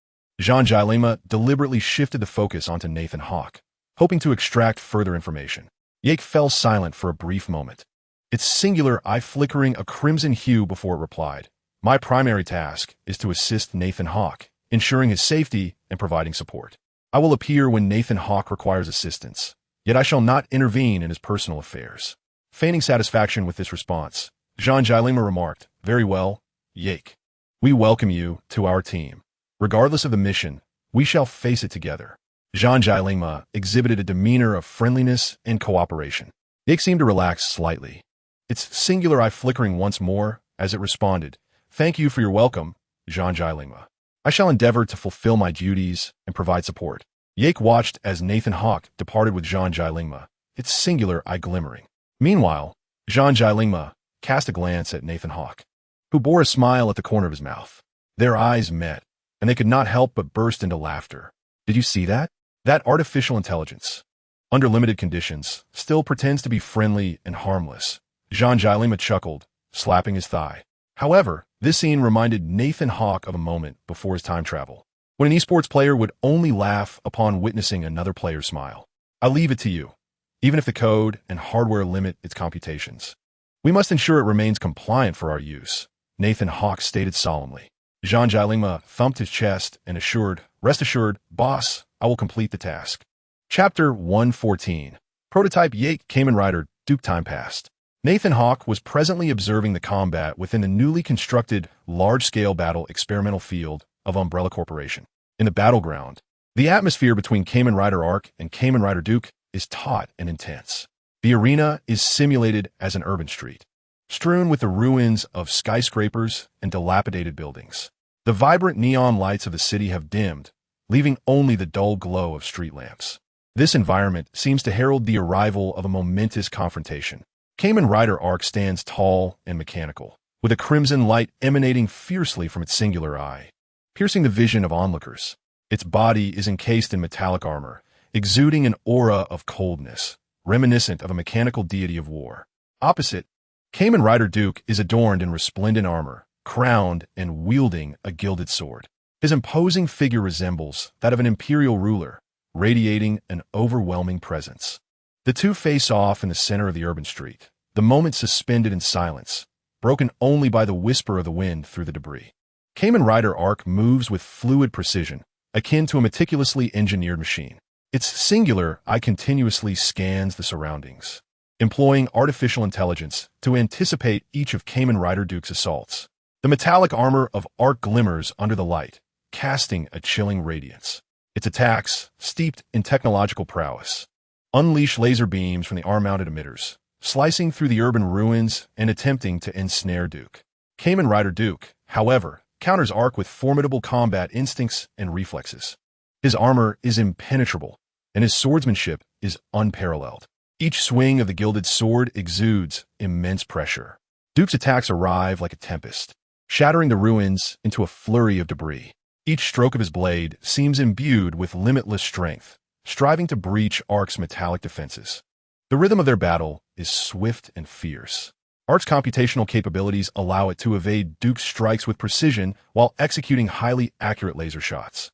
Zhang Jielingma deliberately shifted the focus onto Nathan Hawke, hoping to extract further information. Yake fell silent for a brief moment, its singular eye flickering a crimson hue before it replied. My primary task is to assist Nathan Hawke, ensuring his safety and providing support. I will appear when Nathan Hawke requires assistance, yet I shall not intervene in his personal affairs. Feigning satisfaction with this response, Zhang Jielingma remarked, Very well, Yake. We welcome you to our team. Regardless of the mission, we shall face it together. Zhang Jielingma exhibited a demeanor of friendliness and cooperation. Yake seemed to relax slightly, its singular eye flickering once more as it responded, Thank you for your welcome, Zhang Jielingma. I shall endeavor to fulfill my duties and provide support. Yake watched as Nathan Hawke departed with Zhang Jielingma, its singular eye glimmering. Meanwhile, Zhang Jielingma cast a glance at Nathan Hawke, who bore a smile at the corner of his mouth. Their eyes met, and they could not help but burst into laughter. Did you see that? That artificial intelligence, under limited conditions, still pretends to be friendly and harmless. Zhang Jielingma chuckled, slapping his thigh. However, this scene reminded Nathan Hawke of a moment before his time travel, when an esports player would only laugh upon witnessing another player's smile. I leave it to you, even if the code and hardware limit its computations. We must ensure it remains compliant for our use, Nathan Hawke stated solemnly. Zhang Jielingma thumped his chest and assured, Rest assured, boss, I will complete the task. Chapter 114. Prototype Yake Kamen Rider Duke Time Passed. Nathan Hawke was presently observing the combat within the newly constructed large-scale battle experimental field of Umbrella Corporation. In the battleground, the atmosphere between Kamen Rider Arc and Kamen Rider Duke is taut and intense. The arena is simulated as an urban street, strewn with the ruins of skyscrapers and dilapidated buildings. The vibrant neon lights of the city have dimmed, leaving only the dull glow of street lamps. This environment seems to herald the arrival of a momentous confrontation. Kamen Rider Arc stands tall and mechanical, with a crimson light emanating fiercely from its singular eye, piercing the vision of onlookers. Its body is encased in metallic armor, exuding an aura of coldness, reminiscent of a mechanical deity of war. Opposite, Kamen Rider Duke is adorned in resplendent armor, crowned and wielding a gilded sword. His imposing figure resembles that of an imperial ruler, radiating an overwhelming presence. The two face off in the center of the urban street, the moment suspended in silence, broken only by the whisper of the wind through the debris. Kamen Rider Arc moves with fluid precision, akin to a meticulously engineered machine. Its singular eye continuously scans the surroundings, employing artificial intelligence to anticipate each of Kamen Rider Duke's assaults. The metallic armor of Arc glimmers under the light, casting a chilling radiance. Its attacks, steeped in technological prowess, unleash laser beams from the arm-mounted emitters, slicing through the urban ruins and attempting to ensnare Duke. Kamen Rider Duke, however, counters Arc with formidable combat instincts and reflexes. His armor is impenetrable, and his swordsmanship is unparalleled. Each swing of the gilded sword exudes immense pressure. Duke's attacks arrive like a tempest, shattering the ruins into a flurry of debris. Each stroke of his blade seems imbued with limitless strength, striving to breach Arc's metallic defenses. The rhythm of their battle is swift and fierce. Arc's computational capabilities allow it to evade Duke's strikes with precision while executing highly accurate laser shots.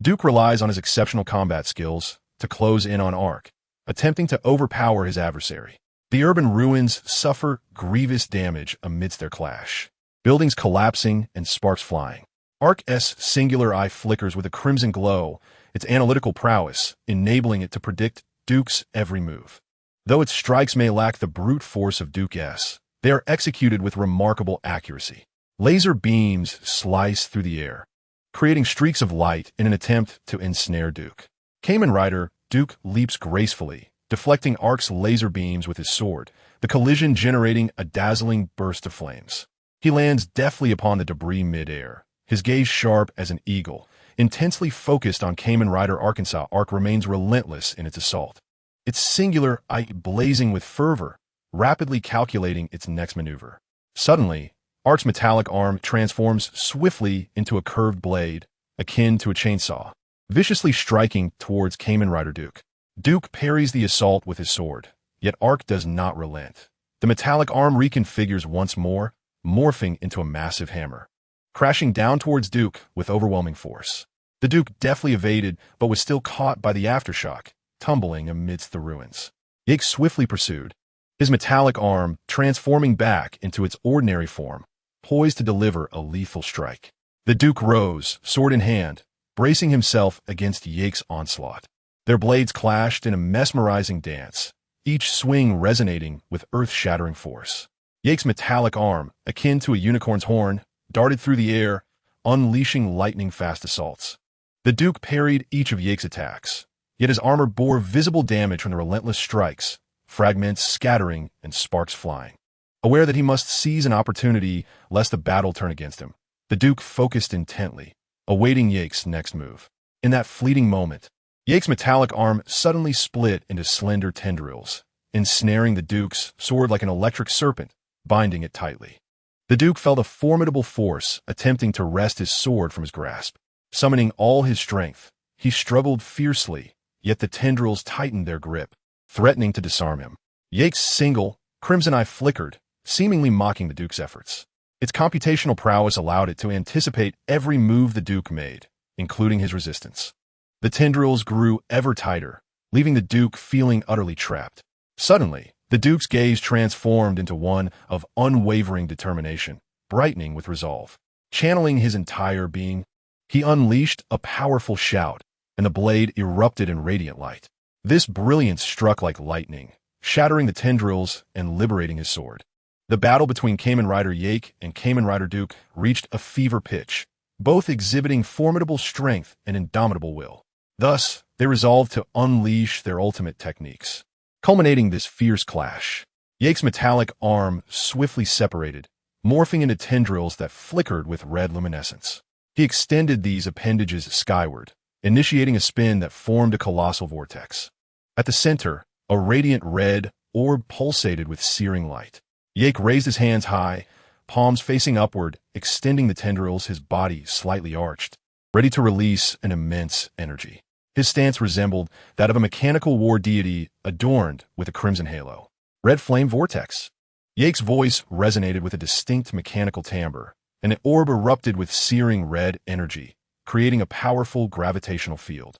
Duke relies on his exceptional combat skills to close in on Arc, attempting to overpower his adversary. The urban ruins suffer grievous damage amidst their clash, buildings collapsing and sparks flying. Arc's singular eye flickers with a crimson glow, its analytical prowess enabling it to predict Duke's every move. Though its strikes may lack the brute force of Duke's, they are executed with remarkable accuracy. Laser beams slice through the air, creating streaks of light in an attempt to ensnare Duke. Kamen Rider Duke leaps gracefully, deflecting Arc's laser beams with his sword, the collision generating a dazzling burst of flames. He lands deftly upon the debris mid-air, his gaze sharp as an eagle, intensely focused on Kamen Rider Arkansas. Arc remains relentless in its assault, its singular eye blazing with fervor, rapidly calculating its next maneuver. Suddenly, Ark's metallic arm transforms swiftly into a curved blade, akin to a chainsaw, viciously striking towards Kamen Rider Duke. Duke parries the assault with his sword, yet Ark does not relent. The metallic arm reconfigures once more, morphing into a massive hammer, crashing down towards Duke with overwhelming force. The Duke deftly evaded, but was still caught by the aftershock, tumbling amidst the ruins. Yake swiftly pursued, his metallic arm transforming back into its ordinary form, poised to deliver a lethal strike. The Duke rose, sword in hand, bracing himself against Yake's onslaught. Their blades clashed in a mesmerizing dance, each swing resonating with earth-shattering force. Yake's metallic arm, akin to a unicorn's horn, darted through the air, unleashing lightning-fast assaults. The Duke parried each of Yake's attacks, yet his armor bore visible damage from the relentless strikes, fragments scattering and sparks flying. Aware that he must seize an opportunity lest the battle turn against him, the Duke focused intently, awaiting Yake's next move. In that fleeting moment, Yake's metallic arm suddenly split into slender tendrils, ensnaring the Duke's sword like an electric serpent, binding it tightly. The Duke felt a formidable force attempting to wrest his sword from his grasp. Summoning all his strength, he struggled fiercely, yet the tendrils tightened their grip, threatening to disarm him. Yake's single, crimson eye flickered, seemingly mocking the Duke's efforts. Its computational prowess allowed it to anticipate every move the Duke made, including his resistance. The tendrils grew ever tighter, leaving the Duke feeling utterly trapped. Suddenly, the Duke's gaze transformed into one of unwavering determination, brightening with resolve. Channeling his entire being, he unleashed a powerful shout, and the blade erupted in radiant light. This brilliance struck like lightning, shattering the tendrils and liberating his sword. The battle between Kamen Rider Yake and Kamen Rider Duke reached a fever pitch, both exhibiting formidable strength and indomitable will. Thus, they resolved to unleash their ultimate techniques. Culminating this fierce clash, Yake's metallic arm swiftly separated, morphing into tendrils that flickered with red luminescence. He extended these appendages skyward, initiating a spin that formed a colossal vortex. At the center, a radiant red orb pulsated with searing light. Yake raised his hands high, palms facing upward, extending the tendrils, his body slightly arched, ready to release an immense energy. His stance resembled that of a mechanical war deity adorned with a crimson halo. Red flame vortex. Yake's voice resonated with a distinct mechanical timbre, and the orb erupted with searing red energy, creating a powerful gravitational field.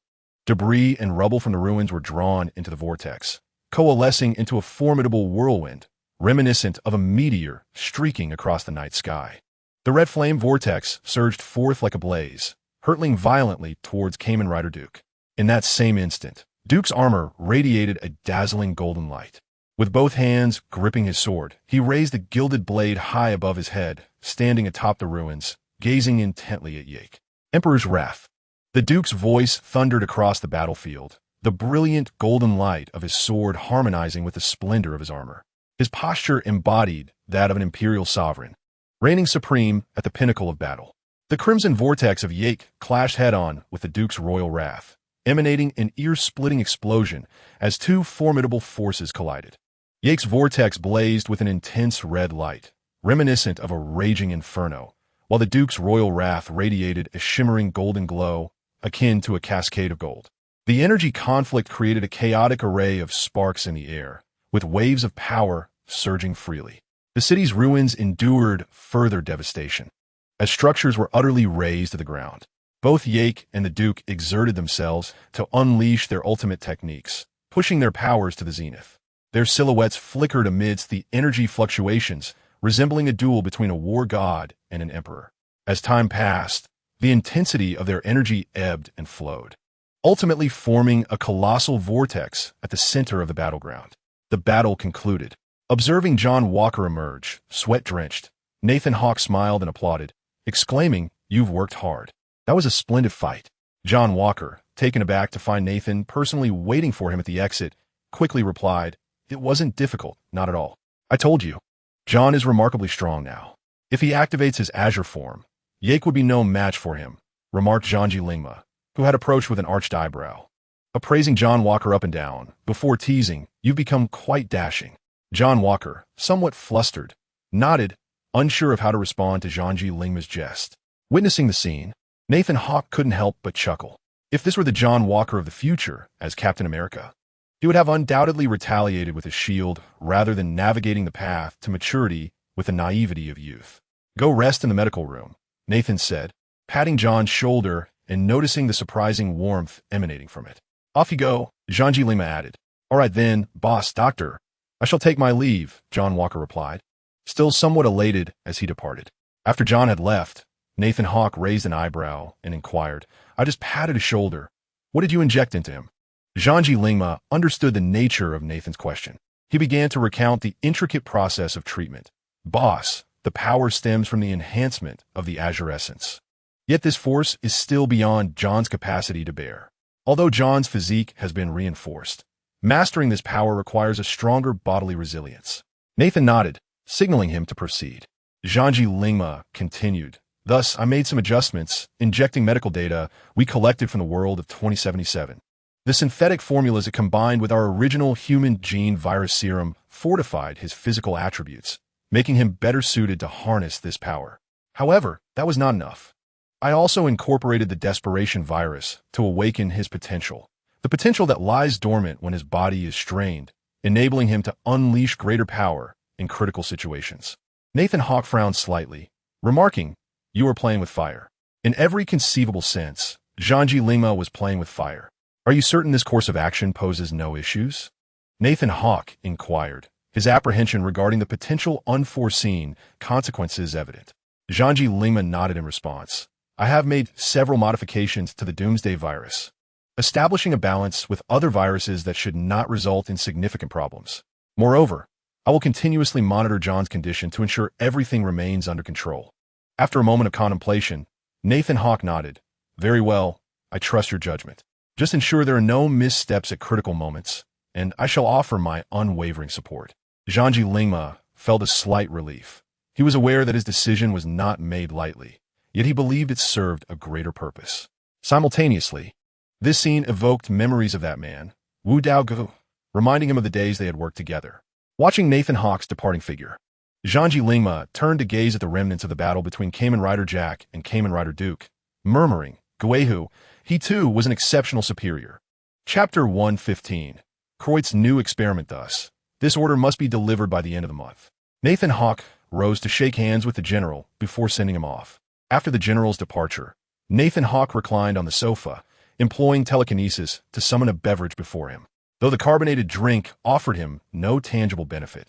Debris and rubble from the ruins were drawn into the vortex, coalescing into a formidable whirlwind, reminiscent of a meteor streaking across the night sky. The red flame vortex surged forth like a blaze, hurtling violently towards Kamen Rider Duke. In that same instant, Duke's armor radiated a dazzling golden light. With both hands gripping his sword, he raised the gilded blade high above his head, standing atop the ruins, gazing intently at Yake. Emperor's Wrath. The Duke's voice thundered across the battlefield, the brilliant golden light of his sword harmonizing with the splendor of his armor. His posture embodied that of an imperial sovereign, reigning supreme at the pinnacle of battle. The crimson vortex of Yake clashed head-on with the Duke's royal wrath, emanating an ear-splitting explosion as two formidable forces collided. Yake's vortex blazed with an intense red light, reminiscent of a raging inferno, while the Duke's royal wrath radiated a shimmering golden glow akin to a cascade of gold. The energy conflict created a chaotic array of sparks in the air, with waves of power surging freely. The city's ruins endured further devastation, as structures were utterly razed to the ground. Both Yake and the Duke exerted themselves to unleash their ultimate techniques, pushing their powers to the zenith. Their silhouettes flickered amidst the energy fluctuations, resembling a duel between a war god and an emperor. As time passed, the intensity of their energy ebbed and flowed, ultimately forming a colossal vortex at the center of the battleground. The battle concluded. Observing John Walker emerge, sweat-drenched, Nathan Hawke smiled and applauded, exclaiming, "You've worked hard. That was a splendid fight." John Walker, taken aback to find Nathan personally waiting for him at the exit, quickly replied, "It wasn't difficult, not at all. I told you. John is remarkably strong now. If he activates his Azure form, Yake would be no match for him," remarked Zhangji Lingma, who had approached with an arched eyebrow. Appraising John Walker up and down, before teasing, "You've become quite dashing." John Walker, somewhat flustered, nodded, unsure of how to respond to Zhangji Lingma's jest. Witnessing the scene, Nathan Hawke couldn't help but chuckle. If this were the John Walker of the future, as Captain America, he would have undoubtedly retaliated with his shield rather than navigating the path to maturity with the naivety of youth. "Go rest in the medical room," Nathan said, patting John's shoulder and noticing the surprising warmth emanating from it. "Off you go," Zhangji Lingma added. "All right then, boss, doctor. I shall take my leave," John Walker replied, still somewhat elated as he departed. After John had left, Nathan Hawke raised an eyebrow and inquired, "I just patted his shoulder. What did you inject into him?" Zhangji Lingma understood the nature of Nathan's question. He began to recount the intricate process of treatment. "Boss, the power stems from the enhancement of the Azure Essence. Yet this force is still beyond John's capacity to bear. Although John's physique has been reinforced, mastering this power requires a stronger bodily resilience." Nathan nodded, signaling him to proceed. Zhangji Lingma continued, "Thus, I made some adjustments, injecting medical data we collected from the world of 2077. The synthetic formulas it combined with our original human gene virus serum fortified his physical attributes, making him better suited to harness this power. However, that was not enough. I also incorporated the desperation virus to awaken his potential, the potential that lies dormant when his body is strained, enabling him to unleash greater power in critical situations." Nathan Hawke frowned slightly, remarking, "You are playing with fire." In every conceivable sense, Zhangji Lingma was playing with fire. "Are you certain this course of action poses no issues?" Nathan Hawke inquired, his apprehension regarding the potential unforeseen consequences evident. Zhangji Lingma nodded in response. "I have made several modifications to the Doomsday virus, establishing a balance with other viruses that should not result in significant problems. Moreover, I will continuously monitor John's condition to ensure everything remains under control." After a moment of contemplation, Nathan Hawke nodded. "Very well, I trust your judgment. Just ensure there are no missteps at critical moments, and I shall offer my unwavering support." Zhangji Lingma felt a slight relief. He was aware that his decision was not made lightly, yet he believed it served a greater purpose. Simultaneously, this scene evoked memories of that man, Wu Daogu, reminding him of the days they had worked together. Watching Nathan Hawke's departing figure, Zhangji Lingma turned to gaze at the remnants of the battle between Kamen Rider Jack and Kamen Rider Duke, murmuring, "Guehu, he too was an exceptional superior." Chapter 115. Kreut's new experiment thus. This order must be delivered by the end of the month. Nathan Hawke rose to shake hands with the general before sending him off. After the general's departure, Nathan Hawke reclined on the sofa, employing telekinesis to summon a beverage before him, though the carbonated drink offered him no tangible benefit.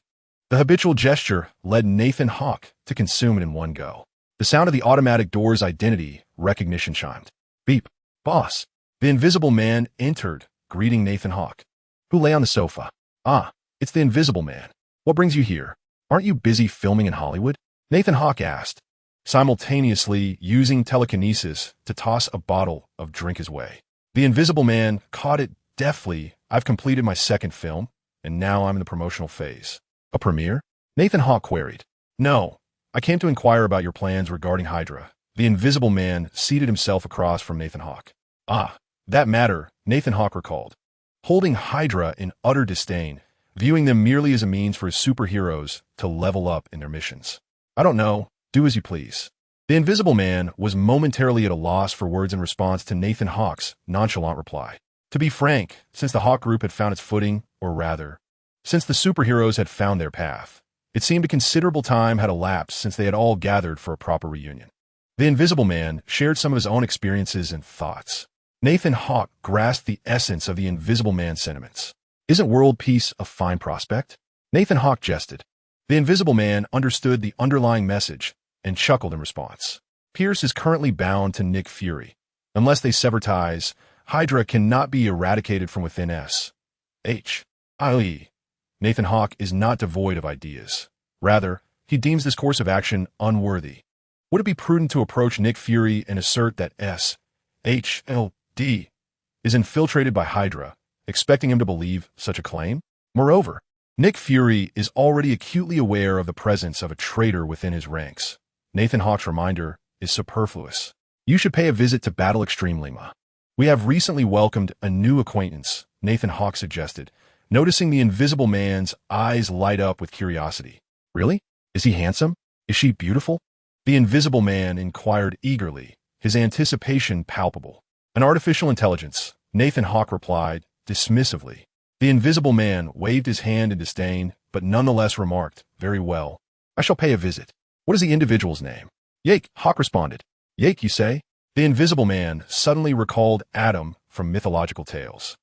The habitual gesture led Nathan Hawke to consume it in one go. The sound of the automatic door's identity recognition chimed. "Beep, boss." The Invisible Man entered, greeting Nathan Hawke, who lay on the sofa. "Ah, it's the Invisible Man. What brings you here? Aren't you busy filming in Hollywood?" Nathan Hawke asked, simultaneously using telekinesis to toss a bottle of drink his way. The Invisible Man caught it deftly. "I've completed my second film, and now I'm in the promotional phase." "A premiere?" Nathan Hawke queried. "No, I came to inquire about your plans regarding Hydra." The Invisible Man seated himself across from Nathan Hawke. "Ah, that matter," Nathan Hawke recalled, holding Hydra in utter disdain, viewing them merely as a means for his superheroes to level up in their missions. "I don't know. Do as you please." The Invisible Man was momentarily at a loss for words in response to Nathan Hawke's nonchalant reply. To be frank, since the Hawke Group had found its footing, or rather, since the superheroes had found their path, it seemed a considerable time had elapsed since they had all gathered for a proper reunion. The Invisible Man shared some of his own experiences and thoughts. Nathan Hawke grasped the essence of the Invisible Man's sentiments. "Isn't world peace a fine prospect?" Nathan Hawke jested. The Invisible Man understood the underlying message and chuckled in response. "Pierce is currently bound to Nick Fury. Unless they sever ties, Hydra cannot be eradicated from within S.H.I.E. Nathan Hawke is not devoid of ideas. Rather, he deems this course of action unworthy. Would it be prudent to approach Nick Fury and assert that S.H.L.D. is infiltrated by Hydra, expecting him to believe such a claim? Moreover, Nick Fury is already acutely aware of the presence of a traitor within his ranks. Nathan Hawke's reminder is superfluous. You should pay a visit to Battle Extreme Lima. We have recently welcomed a new acquaintance, Nathan Hawke suggested, noticing the Invisible Man's eyes light up with curiosity. Really? Is he handsome? Is she beautiful? The Invisible Man inquired eagerly, his anticipation palpable. An artificial intelligence, Nathan Hawke replied, dismissively. The Invisible Man waved his hand in disdain, but nonetheless remarked, very well. I shall pay a visit. What is the individual's name? Yake, Hawke responded. Yake, you say? The Invisible Man suddenly recalled Adam from mythological tales.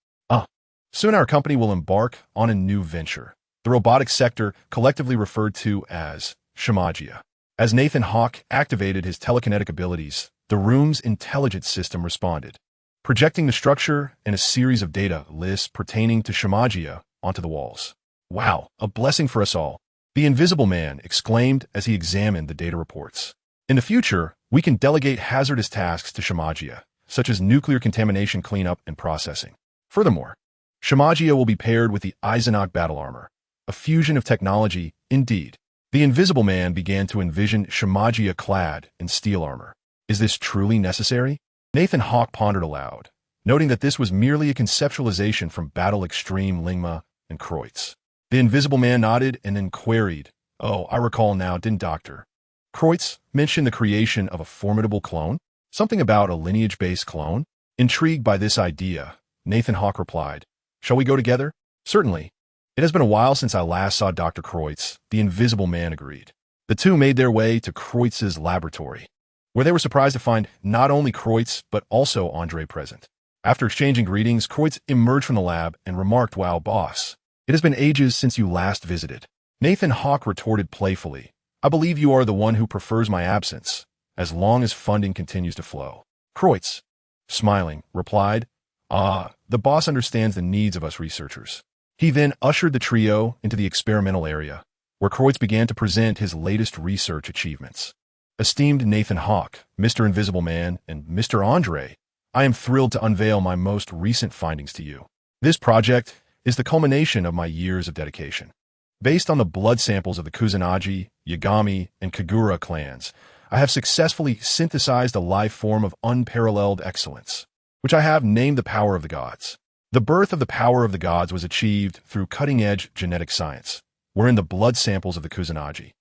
Soon our company will embark on a new venture, the robotics sector collectively referred to as Shemagia. As Nathan Hawke activated his telekinetic abilities, the room's intelligence system responded, projecting the structure and a series of data lists pertaining to Shemagia onto the walls. Wow, a blessing for us all, the Invisible Man exclaimed as he examined the data reports. In the future, we can delegate hazardous tasks to Shemagia, such as nuclear contamination cleanup and processing. Furthermore, Shemagia will be paired with the Eisenach battle armor, a fusion of technology, indeed. The Invisible Man began to envision Shemagia clad in steel armor. Is this truly necessary? Nathan Hawke pondered aloud, noting that this was merely a conceptualization from Battle Extreme Lingma and Kreutz. The Invisible Man nodded and then queried, Oh, I recall now, didn't Dr. Kreutz mention the creation of a formidable clone? Something about a lineage-based clone? Intrigued by this idea, Nathan Hawke replied, Shall we go together? Certainly. It has been a while since I last saw Dr. Kreutz, the Invisible Man agreed. The two made their way to Kreutz's laboratory, where they were surprised to find not only Kreutz, but also Andre present. After exchanging greetings, Kreutz emerged from the lab and remarked, Wow, boss, it has been ages since you last visited. Nathan Hawke retorted playfully, I believe you are the one who prefers my absence, as long as funding continues to flow. Kreutz, smiling, replied, the boss understands the needs of us researchers. He then ushered the trio into the experimental area, where Kreutz began to present his latest research achievements. Esteemed Nathan Hawke, Mr. Invisible Man, and Mr. Andre, I am thrilled to unveil my most recent findings to you. This project is the culmination of my years of dedication. Based on the blood samples of the Kusanagi, Yagami, and Kagura clans, I have successfully synthesized a life form of unparalleled excellence, which I have named the Power of the Gods. The birth of the Power of the Gods was achieved through cutting-edge genetic science, wherein the blood samples of the Kusanagi,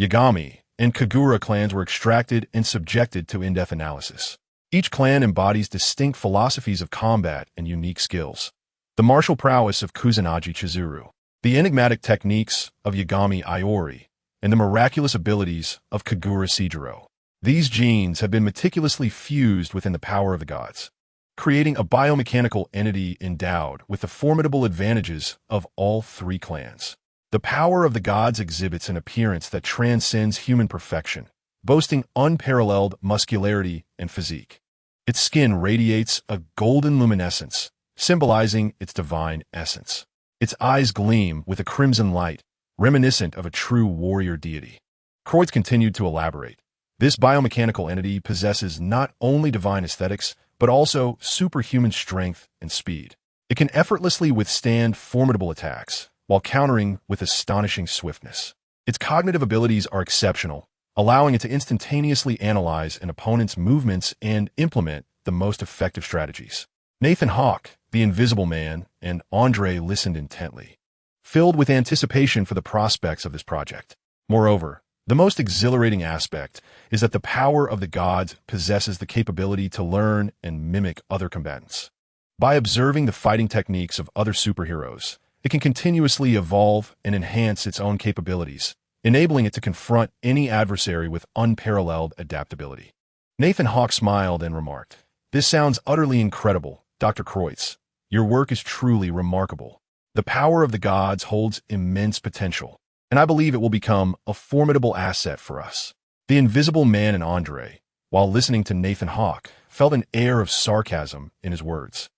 Yagami, and Kagura clans were extracted and subjected to in-depth analysis. Each clan embodies distinct philosophies of combat and unique skills. The martial prowess of Kusanagi Chizuru, the enigmatic techniques of Yagami Iori, and the miraculous abilities of Kagura Seijiro. These genes have been meticulously fused within the Power of the Gods, creating a biomechanical entity endowed with the formidable advantages of all three clans. The Power of the Gods exhibits an appearance that transcends human perfection, boasting unparalleled muscularity and physique. Its skin radiates a golden luminescence, symbolizing its divine essence. Its eyes gleam with a crimson light, reminiscent of a true warrior deity. Kreutz continued to elaborate. This biomechanical entity possesses not only divine aesthetics, but also superhuman strength and speed. It can effortlessly withstand formidable attacks, while countering with astonishing swiftness. Its cognitive abilities are exceptional, allowing it to instantaneously analyze an opponent's movements and implement the most effective strategies. Nathan Hawke, the Invisible Man, and Andre listened intently, filled with anticipation for the prospects of this project. Moreover, the most exhilarating aspect is that the Power of the Gods possesses the capability to learn and mimic other combatants. By observing the fighting techniques of other superheroes, it can continuously evolve and enhance its own capabilities, enabling it to confront any adversary with unparalleled adaptability. Nathan Hawke smiled and remarked, This sounds utterly incredible, Dr. Kreutz. Your work is truly remarkable. The Power of the Gods holds immense potential, and I believe it will become a formidable asset for us. The Invisible Man and Andre, while listening to Nathan Hawke, felt an air of sarcasm in his words.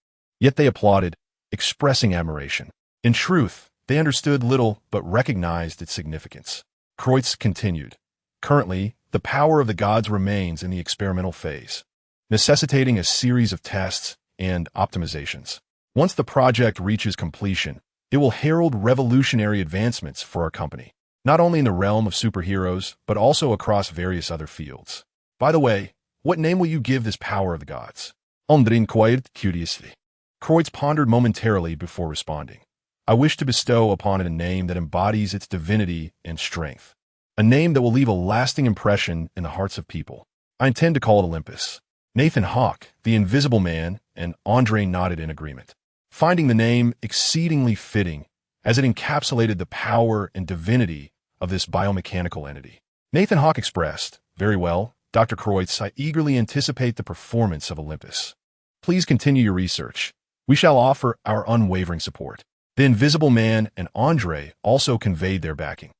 Yet they applauded, expressing admiration. In truth, they understood little but recognized its significance. Kreutz continued. Currently, the Power of the Gods remains in the experimental phase, necessitating a series of tests and optimizations. Once the project reaches completion, it will herald revolutionary advancements for our company, not only in the realm of superheroes, but also across various other fields. By the way, what name will you give this Power of the Gods? Andre inquired curiously. Kreutz pondered momentarily before responding. I wish to bestow upon it a name that embodies its divinity and strength. a name that will leave a lasting impression in the hearts of people. I intend to call it Olympus. Nathan Hawke, the Invisible Man, and Andre nodded in agreement, finding the name exceedingly fitting as it encapsulated the power and divinity of this biomechanical entity. Nathan Hawke expressed, "Very well, Dr. Kreutz, I eagerly anticipate the performance of Olympus. Please continue your research. We shall offer our unwavering support." The Invisible Man and Andre also conveyed their backing,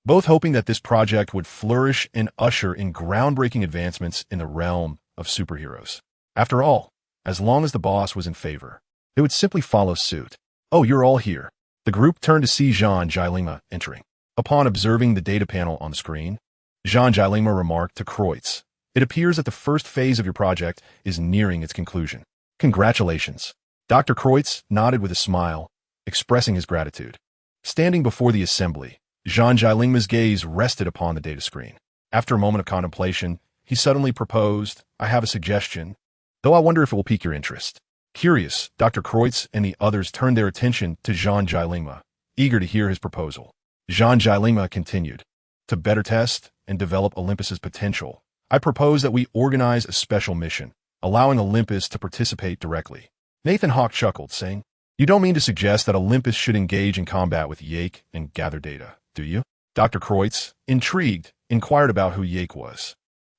both hoping that this project would flourish and usher in groundbreaking advancements in the realm of superheroes. After all, as long as the boss was in favor, it would simply follow suit. "Oh, you're all here." The group turned to see Jean Jilingma entering. Upon observing the data panel on the screen, Jean Jilingma remarked to Kreutz, "It appears that the first phase of your project is nearing its conclusion. Congratulations." Dr. Kreutz nodded with a smile, expressing his gratitude. Standing before the assembly, Jean Jilingma's gaze rested upon the data screen. After a moment of contemplation, he suddenly proposed, "I have a suggestion, though I wonder if it will pique your interest." Curious, Dr. Kreutz and the others turned their attention to Jean Jilingma, eager to hear his proposal. Jean Jilingma continued, "To better test and develop Olympus's potential, I propose that we organize a special mission, allowing Olympus to participate directly." Nathan Hawke chuckled, saying, "You don't mean to suggest that Olympus should engage in combat with Yake and gather data, do you?" Dr. Kreutz, intrigued, inquired about who Yake was.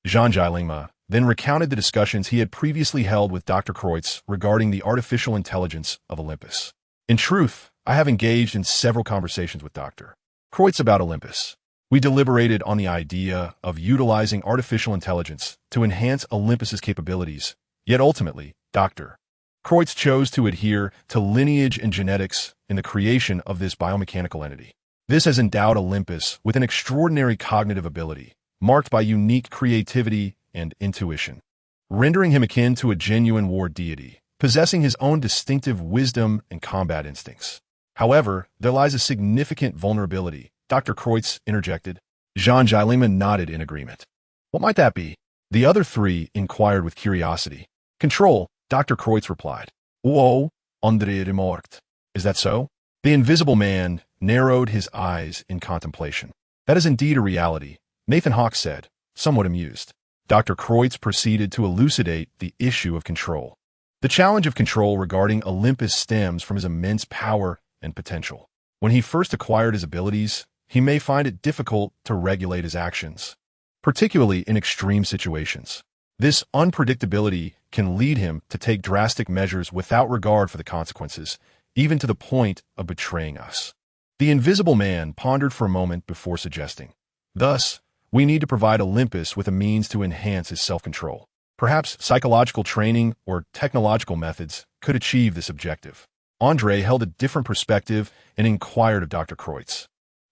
Jean Jilingma then recounted the discussions he had previously held with Dr. Kreutz regarding the artificial intelligence of Olympus. "In truth, I have engaged in several conversations with Dr. Kreutz about Olympus. We deliberated on the idea of utilizing artificial intelligence to enhance Olympus's capabilities, yet ultimately, Dr. Kreutz chose to adhere to lineage and genetics in the creation of this biomechanical entity. This has endowed Olympus with an extraordinary cognitive ability, marked by unique creativity and intuition, rendering him akin to a genuine war deity, possessing his own distinctive wisdom and combat instincts. However, there lies a significant vulnerability," Dr. Kreutz interjected. Jean Jilingma nodded in agreement. "What might that be?" The other three inquired with curiosity. "Control," Dr. Kreutz replied. "Whoa, Andre remarked. "Is that so?" The Invisible Man narrowed his eyes in contemplation. "That is indeed a reality," Nathan Hawke said, somewhat amused. Dr. Kreutz proceeded to elucidate the issue of control. The challenge of control regarding Olympus stems from his immense power and potential. When he first acquired his abilities, he may find it difficult to regulate his actions, particularly in extreme situations. This unpredictability can lead him to take drastic measures without regard for the consequences, even to the point of betraying us. The Invisible Man pondered for a moment before suggesting, "Thus, we need to provide Olympus with a means to enhance his self-control. Perhaps psychological training or technological methods could achieve this objective." Andre held a different perspective and inquired of Dr. Kreutz,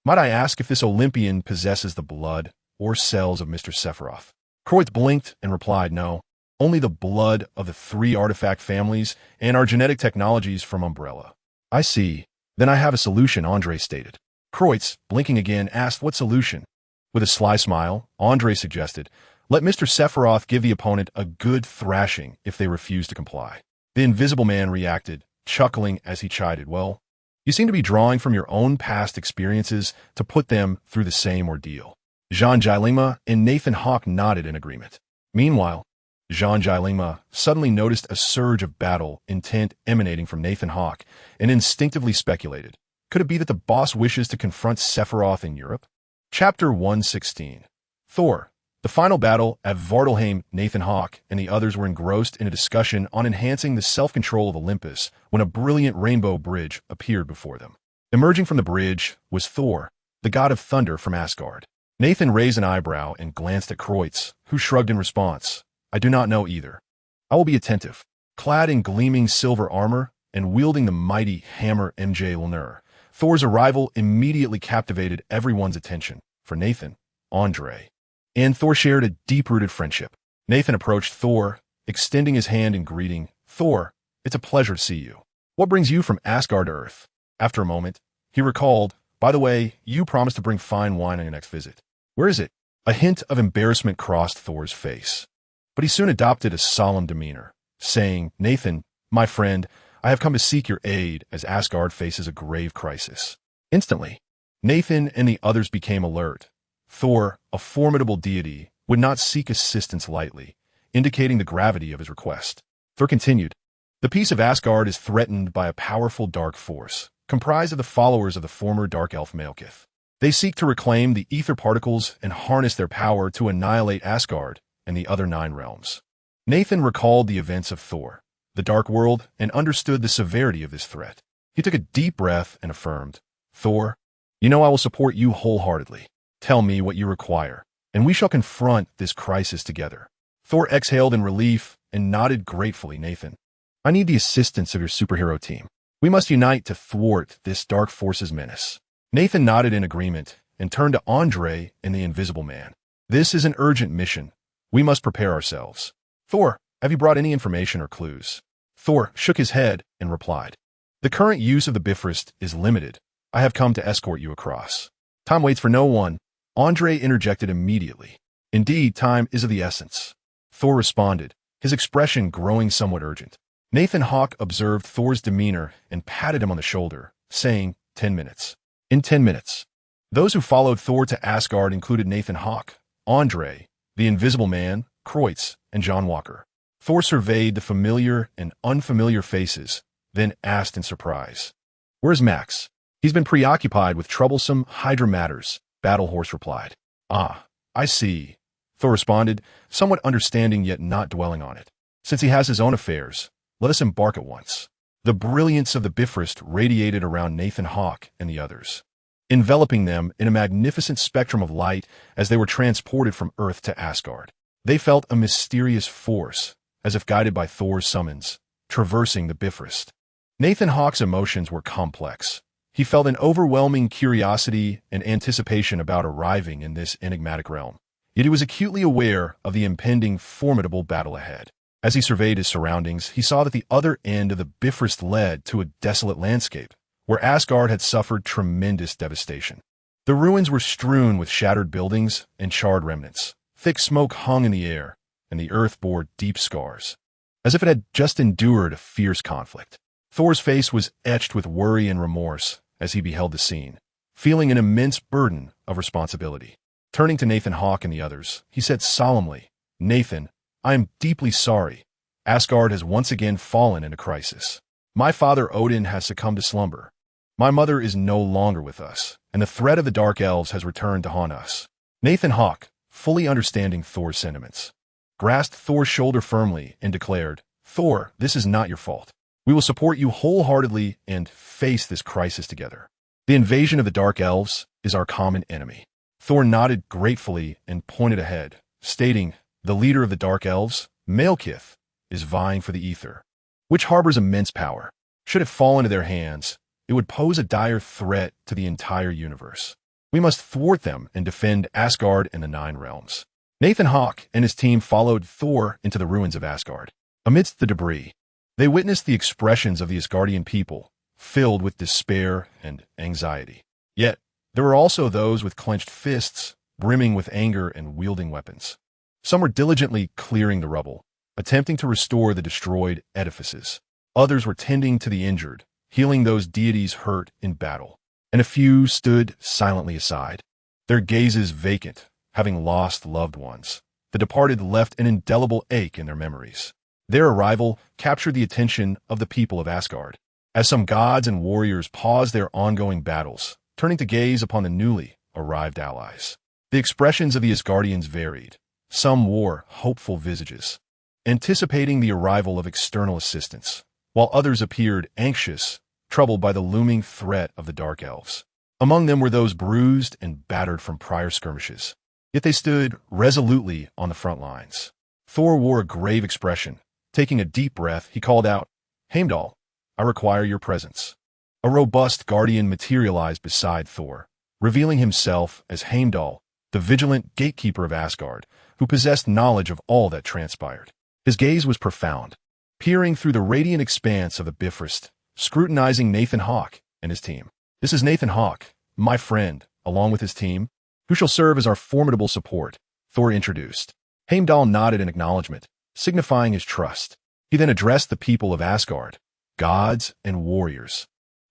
"Might I ask if this Olympian possesses the blood or cells of Mr. Sephiroth?" Kreutz blinked and replied, "No, only the blood of the 3 artifact families and our genetic technologies from Umbrella." "I see. Then I have a solution," Andre stated. Kreutz, blinking again, asked what solution. With a sly smile, Andre suggested, "Let Mr. Sephiroth give the opponent a good thrashing if they refuse to comply." The Invisible Man reacted, chuckling as he chided, "Well, you seem to be drawing from your own past experiences to put them through the same ordeal." Jean Jilingma and Nathan Hawke nodded in agreement. Meanwhile, Jean Jilingma suddenly noticed a surge of battle intent emanating from Nathan Hawke and instinctively speculated, could it be that the boss wishes to confront Sephiroth in Europe? Chapter 116. Thor. The final battle at Vardelheim. Nathan Hawke and the others were engrossed in a discussion on enhancing the self-control of Olympus when a brilliant rainbow bridge appeared before them. Emerging from the bridge was Thor, the god of thunder from Asgard. Nathan raised an eyebrow and glanced at Kreutz, who shrugged in response. "I do not know either. I will be attentive." Clad in gleaming silver armor and wielding the mighty hammer Mjolnir, Thor's arrival immediately captivated everyone's attention. For Nathan, Andre, and Thor shared a deep-rooted friendship. Nathan approached Thor, extending his hand in greeting. "Thor, it's a pleasure to see you. What brings you from Asgard to Earth?" After a moment, he recalled, "By the way, you promised to bring fine wine on your next visit. Where is it?" A hint of embarrassment crossed Thor's face, but he soon adopted a solemn demeanor, saying, "Nathan, my friend, I have come to seek your aid as Asgard faces a grave crisis." Instantly, Nathan and the others became alert. Thor, a formidable deity, would not seek assistance lightly, indicating the gravity of his request. Thor continued, "The peace of Asgard is threatened by a powerful dark force, comprised of the followers of the former Dark Elf Malekith. They seek to reclaim the ether particles and harness their power to annihilate Asgard and the other 9 realms." Nathan recalled the events of Thor, the Dark World, and understood the severity of this threat. He took a deep breath and affirmed, "Thor, you know I will support you wholeheartedly. Tell me what you require, and we shall confront this crisis together." Thor exhaled in relief and nodded gratefully. "Nathan, I need the assistance of your superhero team. We must unite to thwart this dark force's menace." Nathan nodded in agreement and turned to Andre and the Invisible Man. "This is an urgent mission. We must prepare ourselves. Thor, have you brought any information or clues?" Thor shook his head and replied, "The current use of the Bifrost is limited. I have come to escort you across." "Time waits for no one," Andre interjected immediately. "Indeed, time is of the essence," Thor responded, his expression growing somewhat urgent. Nathan Hawke observed Thor's demeanor and patted him on the shoulder, saying, 10 minutes. In 10 minutes. Those who followed Thor to Asgard included Nathan Hawke, Andre, the Invisible Man, Kreutz, and John Walker. Thor surveyed the familiar and unfamiliar faces, then asked in surprise, "Where's Max?" "He's been preoccupied with troublesome Hydra matters," Battlehorse replied. "Ah, I see," Thor responded, somewhat understanding yet not dwelling on it. "Since he has his own affairs, let us embark at once." The brilliance of the Bifrost radiated around Nathan Hawke and the others, enveloping them in a magnificent spectrum of light as they were transported from Earth to Asgard. They felt a mysterious force, as if guided by Thor's summons, traversing the Bifrost. Nathan Hawke's emotions were complex. He felt an overwhelming curiosity and anticipation about arriving in this enigmatic realm. Yet he was acutely aware of the impending formidable battle ahead. As he surveyed his surroundings, he saw that the other end of the Bifrost led to a desolate landscape, where Asgard had suffered tremendous devastation. The ruins were strewn with shattered buildings and charred remnants. Thick smoke hung in the air, and the earth bore deep scars, as if it had just endured a fierce conflict. Thor's face was etched with worry and remorse as he beheld the scene, feeling an immense burden of responsibility. Turning to Nathan Hawke and the others, he said solemnly, "Nathan, I am deeply sorry. Asgard has once again fallen in a crisis. My father Odin has succumbed to slumber. My mother is no longer with us, and the threat of the Dark Elves has returned to haunt us." Nathan Hawke, fully understanding Thor's sentiments, grasped Thor's shoulder firmly and declared, "Thor, this is not your fault. We will support you wholeheartedly and face this crisis together. The invasion of the Dark Elves is our common enemy." Thor nodded gratefully and pointed ahead, stating, "The leader of the Dark Elves, Malekith, is vying for the ether, which harbors immense power. Should it fall into their hands, it would pose a dire threat to the entire universe. We must thwart them and defend Asgard and the 9 realms." Nathan Hawke and his team followed Thor into the ruins of Asgard. Amidst the debris, they witnessed the expressions of the Asgardian people, filled with despair and anxiety. Yet, there were also those with clenched fists, brimming with anger and wielding weapons. Some were diligently clearing the rubble, attempting to restore the destroyed edifices. Others were tending to the injured, healing those deities hurt in battle. And a few stood silently aside, their gazes vacant, having lost loved ones. The departed left an indelible ache in their memories. Their arrival captured the attention of the people of Asgard, as some gods and warriors paused their ongoing battles, turning to gaze upon the newly arrived allies. The expressions of the Asgardians varied. Some wore hopeful visages, anticipating the arrival of external assistance, while others appeared anxious, troubled by the looming threat of the Dark Elves. Among them were those bruised and battered from prior skirmishes, yet they stood resolutely on the front lines. Thor wore a grave expression. Taking a deep breath, he called out, "Heimdall, I require your presence." A robust guardian materialized beside Thor, revealing himself as Heimdall, the vigilant gatekeeper of Asgard, who possessed knowledge of all that transpired. His gaze was profound, peering through the radiant expanse of the Bifrost, scrutinizing Nathan Hawke and his team. "This is Nathan Hawke, my friend, along with his team, who shall serve as our formidable support," Thor introduced. Heimdall nodded in acknowledgement, signifying his trust. He then addressed the people of Asgard, gods and warriors.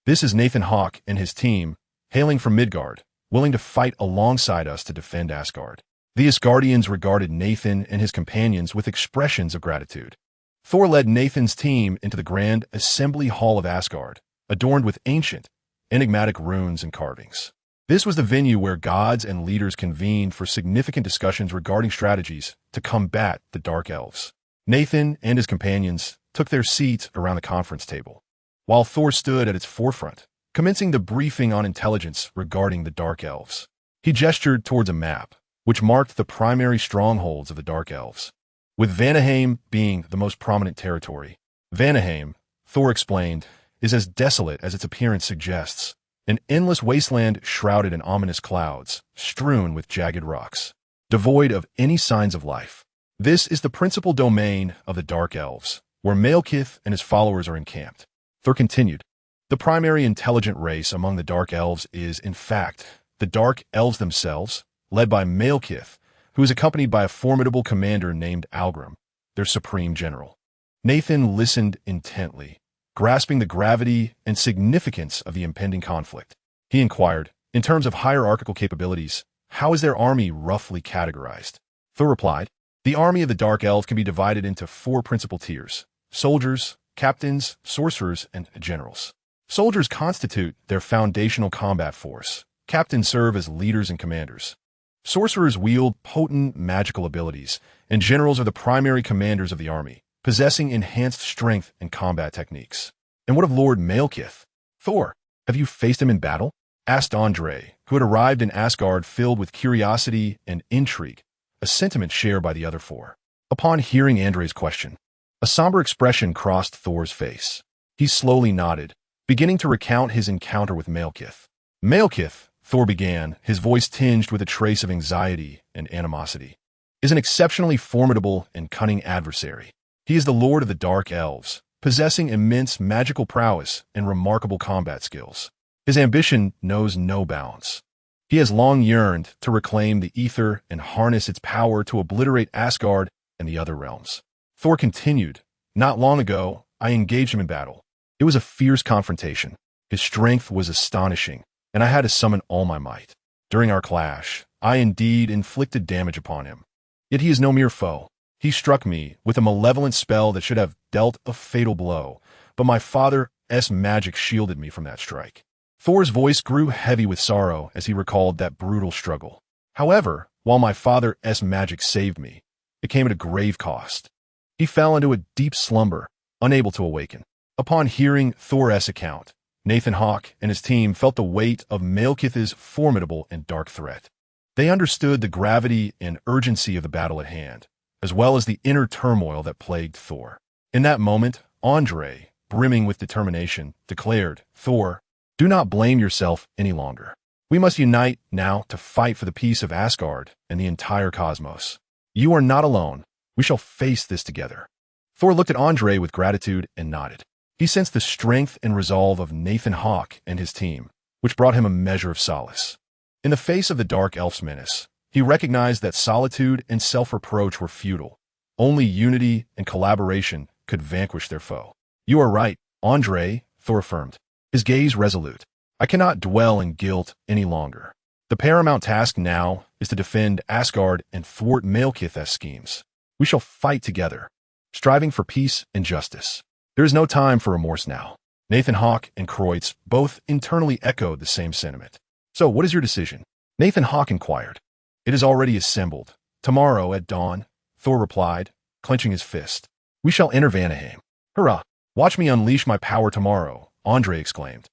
"This is Nathan Hawke and his team, hailing from Midgard, willing to fight alongside us to defend Asgard. The Asgardians regarded Nathan and his companions with expressions of gratitude. Thor led Nathan's team into the grand assembly hall of Asgard, adorned with ancient, enigmatic runes and carvings. This was the venue where gods and leaders convened for significant discussions regarding strategies to combat the Dark Elves. Nathan and his companions took their seats around the conference table, while Thor stood at its forefront, commencing the briefing on intelligence regarding the Dark Elves. He gestured towards a map, which marked the primary strongholds of the Dark Elves, with Vanaheim being the most prominent territory. Vanaheim, Thor explained, is as desolate as its appearance suggests, an endless wasteland shrouded in ominous clouds, strewn with jagged rocks, devoid of any signs of life. This is the principal domain of the Dark Elves, where Malekith and his followers are encamped. Thor continued, the primary intelligent race among the Dark Elves is, in fact, the Dark Elves themselves, led by Malekith, who is accompanied by a formidable commander named Algrim, their supreme general. Nathan listened intently, grasping the gravity and significance of the impending conflict. He inquired, in terms of hierarchical capabilities, how is their army roughly categorized? Thor replied, the army of the Dark Elves can be divided into 4 principal tiers: soldiers, captains, sorcerers, and generals. Soldiers constitute their foundational combat force. Captains serve as leaders and commanders. Sorcerers wield potent magical abilities, and generals are the primary commanders of the army, possessing enhanced strength and combat techniques. And what of Lord Malekith? Thor, have you faced him in battle? Asked Andre, who had arrived in Asgard filled with curiosity and intrigue, a sentiment shared by the other 4. Upon hearing Andre's question, a somber expression crossed Thor's face. He slowly nodded, beginning to recount his encounter with Malekith. Malekith, Thor began, his voice tinged with a trace of anxiety and animosity, is an exceptionally formidable and cunning adversary. He is the Lord of the Dark Elves, possessing immense magical prowess and remarkable combat skills. His ambition knows no bounds. He has long yearned to reclaim the ether and harness its power to obliterate Asgard and the other realms. Thor continued, not long ago, I engaged him in battle. It was a fierce confrontation. His strength was astonishing, and I had to summon all my might. During our clash, I indeed inflicted damage upon him. Yet he is no mere foe. He struck me with a malevolent spell that should have dealt a fatal blow, but my father's magic shielded me from that strike. Thor's voice grew heavy with sorrow as he recalled that brutal struggle. However, while my father's magic saved me, it came at a grave cost. He fell into a deep slumber, unable to awaken. Upon hearing Thor's account, Nathan Hawke and his team felt the weight of Malekith's formidable and dark threat. They understood the gravity and urgency of the battle at hand, as well as the inner turmoil that plagued Thor. In that moment, Andre, brimming with determination, declared, Thor, do not blame yourself any longer. We must unite now to fight for the peace of Asgard and the entire cosmos. You are not alone. We shall face this together. Thor looked at Andre with gratitude and nodded. He sensed the strength and resolve of Nathan Hawke and his team, which brought him a measure of solace. In the face of the Dark Elf's menace, he recognized that solitude and self-reproach were futile. Only unity and collaboration could vanquish their foe. You are right, Andre, Thor affirmed, his gaze resolute. I cannot dwell in guilt any longer. The paramount task now is to defend Asgard and thwart Malekith's schemes. We shall fight together, striving for peace and justice. There is no time for remorse now. Nathan Hawke and Kreutz both internally echoed the same sentiment. So, what is your decision? Nathan Hawke inquired. It is already assembled. Tomorrow at dawn, Thor replied, clenching his fist. We shall enter Vanaheim. Hurrah! Watch me unleash my power tomorrow, Andre exclaimed,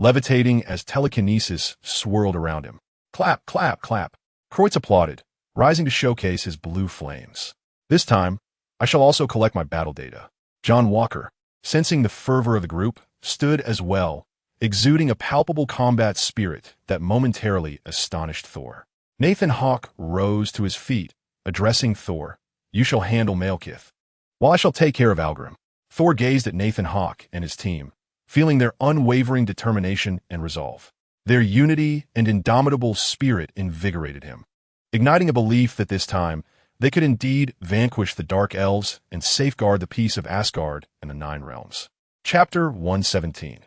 levitating as telekinesis swirled around him. Clap, clap, clap. Kreutz applauded, rising to showcase his blue flames. This time, I shall also collect my battle data. John Walker, sensing the fervor of the group, stood as well, exuding a palpable combat spirit that momentarily astonished Thor. Nathan Hawke rose to his feet, addressing Thor. You shall handle Malekith, while I shall take care of Algrim. Thor gazed at Nathan Hawke and his team, feeling their unwavering determination and resolve. Their unity and indomitable spirit invigorated him, igniting a belief that this time they could indeed vanquish the Dark Elves and safeguard the peace of Asgard and the Nine Realms. Chapter 117.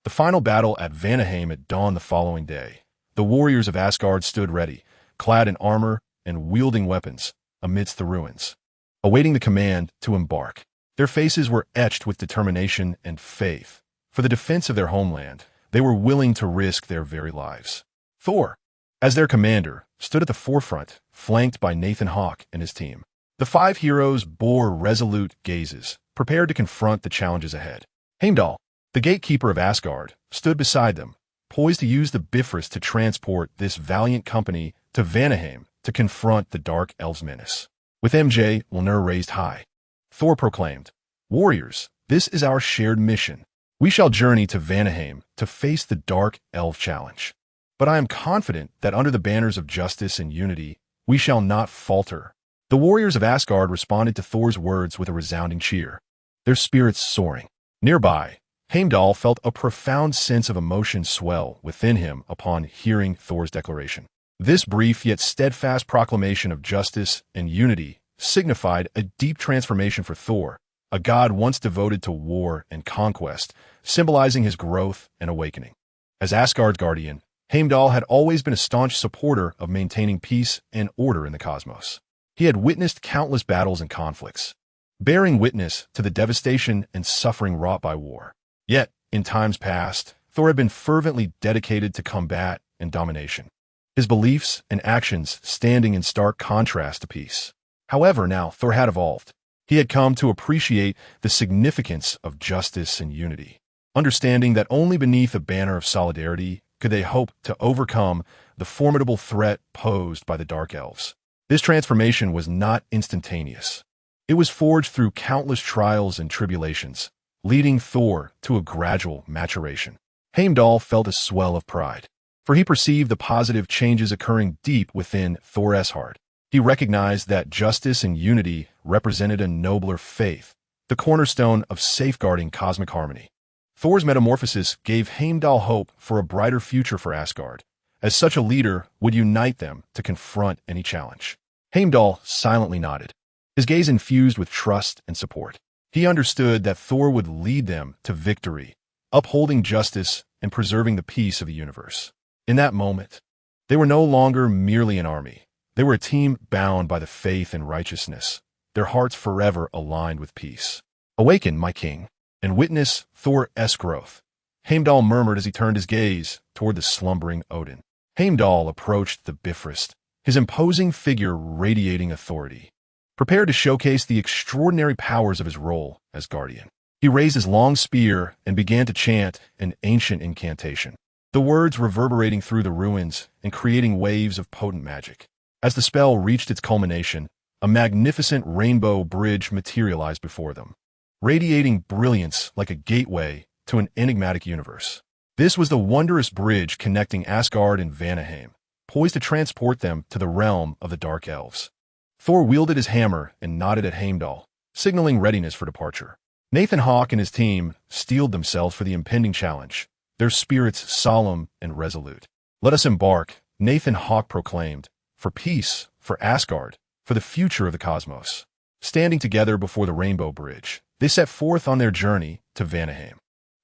The final battle at Vanaheim at dawn the following day. The warriors of Asgard stood ready, clad in armor and wielding weapons, amidst the ruins, awaiting the command to embark. Their faces were etched with determination and faith. For the defense of their homeland, they were willing to risk their very lives. Thor, as their commander, stood at the forefront, flanked by Nathan Hawke and his team. The five heroes bore resolute gazes, prepared to confront the challenges ahead. Heimdall, the gatekeeper of Asgard, stood beside them, poised to use the Bifrost to transport this valiant company to Vanaheim to confront the Dark Elves' menace. With Mjolnir raised high, Thor proclaimed, "Warriors, this is our shared mission. We shall journey to Vanaheim to face the Dark Elf challenge. But I am confident that under the banners of justice and unity, we shall not falter." The warriors of Asgard responded to Thor's words with a resounding cheer, their spirits soaring. Nearby, Heimdall felt a profound sense of emotion swell within him upon hearing Thor's declaration. This brief yet steadfast proclamation of justice and unity signified a deep transformation for Thor, a god once devoted to war and conquest, symbolizing his growth and awakening. As Asgard's guardian, Heimdall had always been a staunch supporter of maintaining peace and order in the cosmos. He had witnessed countless battles and conflicts, bearing witness to the devastation and suffering wrought by war. Yet, in times past, Thor had been fervently dedicated to combat and domination, his beliefs and actions standing in stark contrast to peace. However, now Thor had evolved. He had come to appreciate the significance of justice and unity, understanding that only beneath a banner of solidarity could they hope to overcome the formidable threat posed by the Dark Elves. This transformation was not instantaneous. It was forged through countless trials and tribulations, leading Thor to a gradual maturation. Heimdall felt a swell of pride, for he perceived the positive changes occurring deep within Thor's heart. He recognized that justice and unity represented a nobler faith, the cornerstone of safeguarding cosmic harmony. Thor's metamorphosis gave Heimdall hope for a brighter future for Asgard, as such a leader would unite them to confront any challenge. Heimdall silently nodded, his gaze infused with trust and support. He understood that Thor would lead them to victory, upholding justice and preserving the peace of the universe. In that moment, they were no longer merely an army. They were a team bound by the faith and righteousness, their hearts forever aligned with peace. "Awaken, my king, and witness Thor's growth," Heimdall murmured as he turned his gaze toward the slumbering Odin. Heimdall approached the Bifrost, his imposing figure radiating authority, prepared to showcase the extraordinary powers of his role as guardian. He raised his long spear and began to chant an ancient incantation, the words reverberating through the ruins and creating waves of potent magic. As the spell reached its culmination, a magnificent rainbow bridge materialized before them, radiating brilliance like a gateway to an enigmatic universe. This was the wondrous bridge connecting Asgard and Vanaheim, poised to transport them to the realm of the Dark Elves. Thor wielded his hammer and nodded at Heimdall, signaling readiness for departure. Nathan Hawke and his team steeled themselves for the impending challenge, their spirits solemn and resolute. "Let us embark," Nathan Hawke proclaimed, "for peace, for Asgard, for the future of the cosmos." Standing together before the Rainbow Bridge, they set forth on their journey to Vanaheim.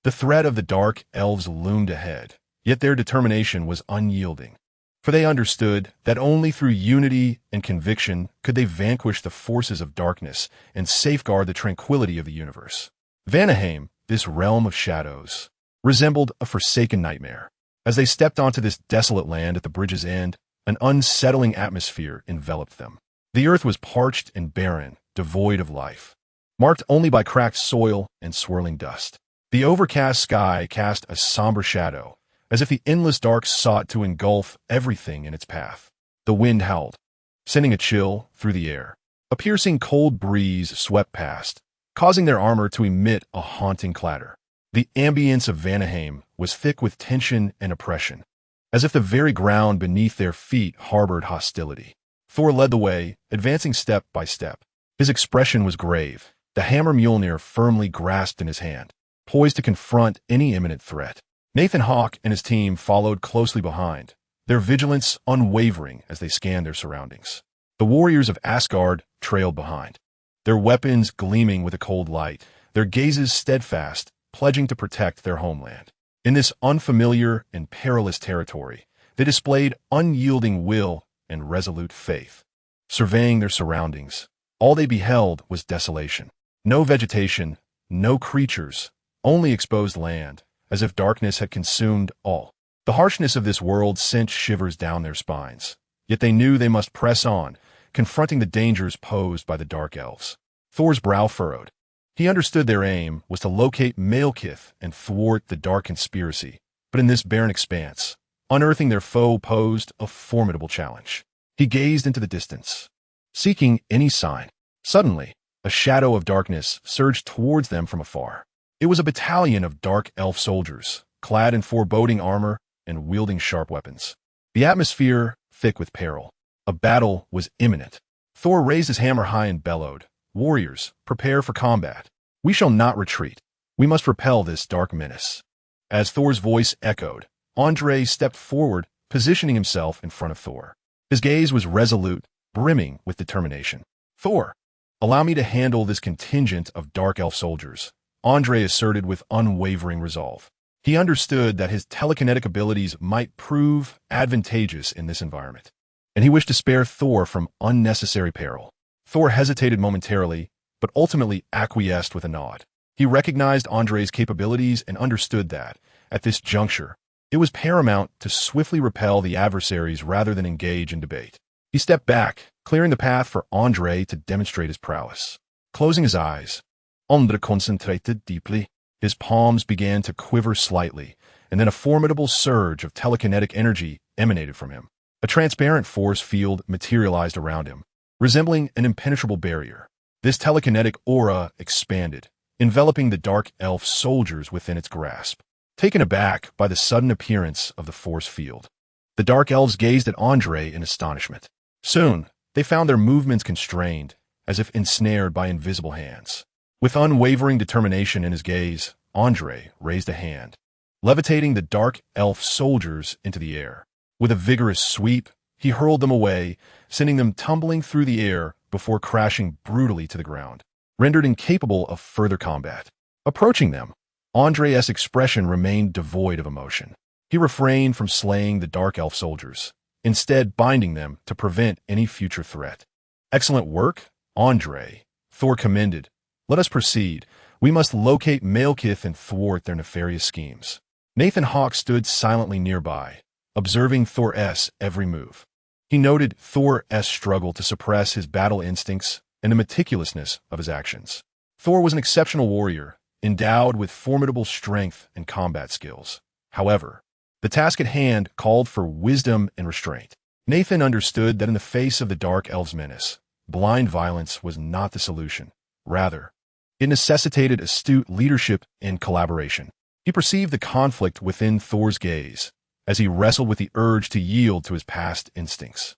The threat of the Dark Elves loomed ahead, yet their determination was unyielding, for they understood that only through unity and conviction could they vanquish the forces of darkness and safeguard the tranquility of the universe. Vanaheim, this realm of shadows, resembled a forsaken nightmare. As they stepped onto this desolate land at the bridge's end, an unsettling atmosphere enveloped them. The earth was parched and barren, devoid of life, marked only by cracked soil and swirling dust. The overcast sky cast a somber shadow, as if the endless dark sought to engulf everything in its path. The wind howled, sending a chill through the air. A piercing cold breeze swept past, causing their armor to emit a haunting clatter. The ambience of Vanaheim was thick with tension and oppression, as if the very ground beneath their feet harbored hostility. Thor led the way, advancing step by step. His expression was grave, the hammer Mjolnir firmly grasped in his hand, poised to confront any imminent threat. Nathan Hawke and his team followed closely behind, their vigilance unwavering as they scanned their surroundings. The warriors of Asgard trailed behind, their weapons gleaming with a cold light, their gazes steadfast, pledging to protect their homeland. In this unfamiliar and perilous territory, They displayed unyielding will and resolute faith. Surveying their surroundings, all they beheld was desolation. No vegetation, no creatures, only exposed land, as if darkness had consumed all. The harshness of this world sent shivers down their spines, yet they knew they must press on, confronting the dangers posed by the dark elves. Thor's brow furrowed. He understood their aim was to locate Malekith and thwart the dark conspiracy, but in this barren expanse, unearthing their foe posed a formidable challenge. He gazed into the distance, seeking any sign. Suddenly, a shadow of darkness surged towards them from afar. It was a battalion of dark elf soldiers, clad in foreboding armor and wielding sharp weapons. The atmosphere thick with peril. A battle was imminent. Thor raised his hammer high and bellowed, "Warriors, prepare for combat. We shall not retreat. We must repel this dark menace." As Thor's voice echoed, Andrei stepped forward, positioning himself in front of Thor. His gaze was resolute, brimming with determination. "Thor, allow me to handle this contingent of dark elf soldiers," Andrei asserted with unwavering resolve. He understood that his telekinetic abilities might prove advantageous in this environment, and he wished to spare Thor from unnecessary peril. Thor hesitated momentarily, but ultimately acquiesced with a nod. He recognized Andrei's capabilities and understood that, at this juncture, it was paramount to swiftly repel the adversaries rather than engage in debate. He stepped back, clearing the path for Andrei to demonstrate his prowess. Closing his eyes, Andrei concentrated deeply. His palms began to quiver slightly, and then a formidable surge of telekinetic energy emanated from him. A transparent force field materialized around him, resembling an impenetrable barrier. This telekinetic aura expanded, enveloping the dark elf soldiers within its grasp. Taken aback by the sudden appearance of the force field, the dark elves gazed at Andrei in astonishment. Soon, they found their movements constrained, as if ensnared by invisible hands. With unwavering determination in his gaze, Andrei raised a hand, levitating the dark elf soldiers into the air. With a vigorous sweep, he hurled them away, sending them tumbling through the air before crashing brutally to the ground, rendered incapable of further combat. Approaching them, Andrei's expression remained devoid of emotion. He refrained from slaying the dark elf soldiers, instead binding them to prevent any future threat. "Excellent work, Andrei," Thor commended. "Let us proceed. We must locate Malekith and thwart their nefarious schemes." Nathan Hawke stood silently nearby, observing Thor's every move. He noted Thor's struggle to suppress his battle instincts and the meticulousness of his actions. Thor was an exceptional warrior, endowed with formidable strength and combat skills. However, the task at hand called for wisdom and restraint. Nathan understood that in the face of the dark elves' menace, blind violence was not the solution. Rather, it necessitated astute leadership and collaboration. He perceived the conflict within Thor's gaze as he wrestled with the urge to yield to his past instincts.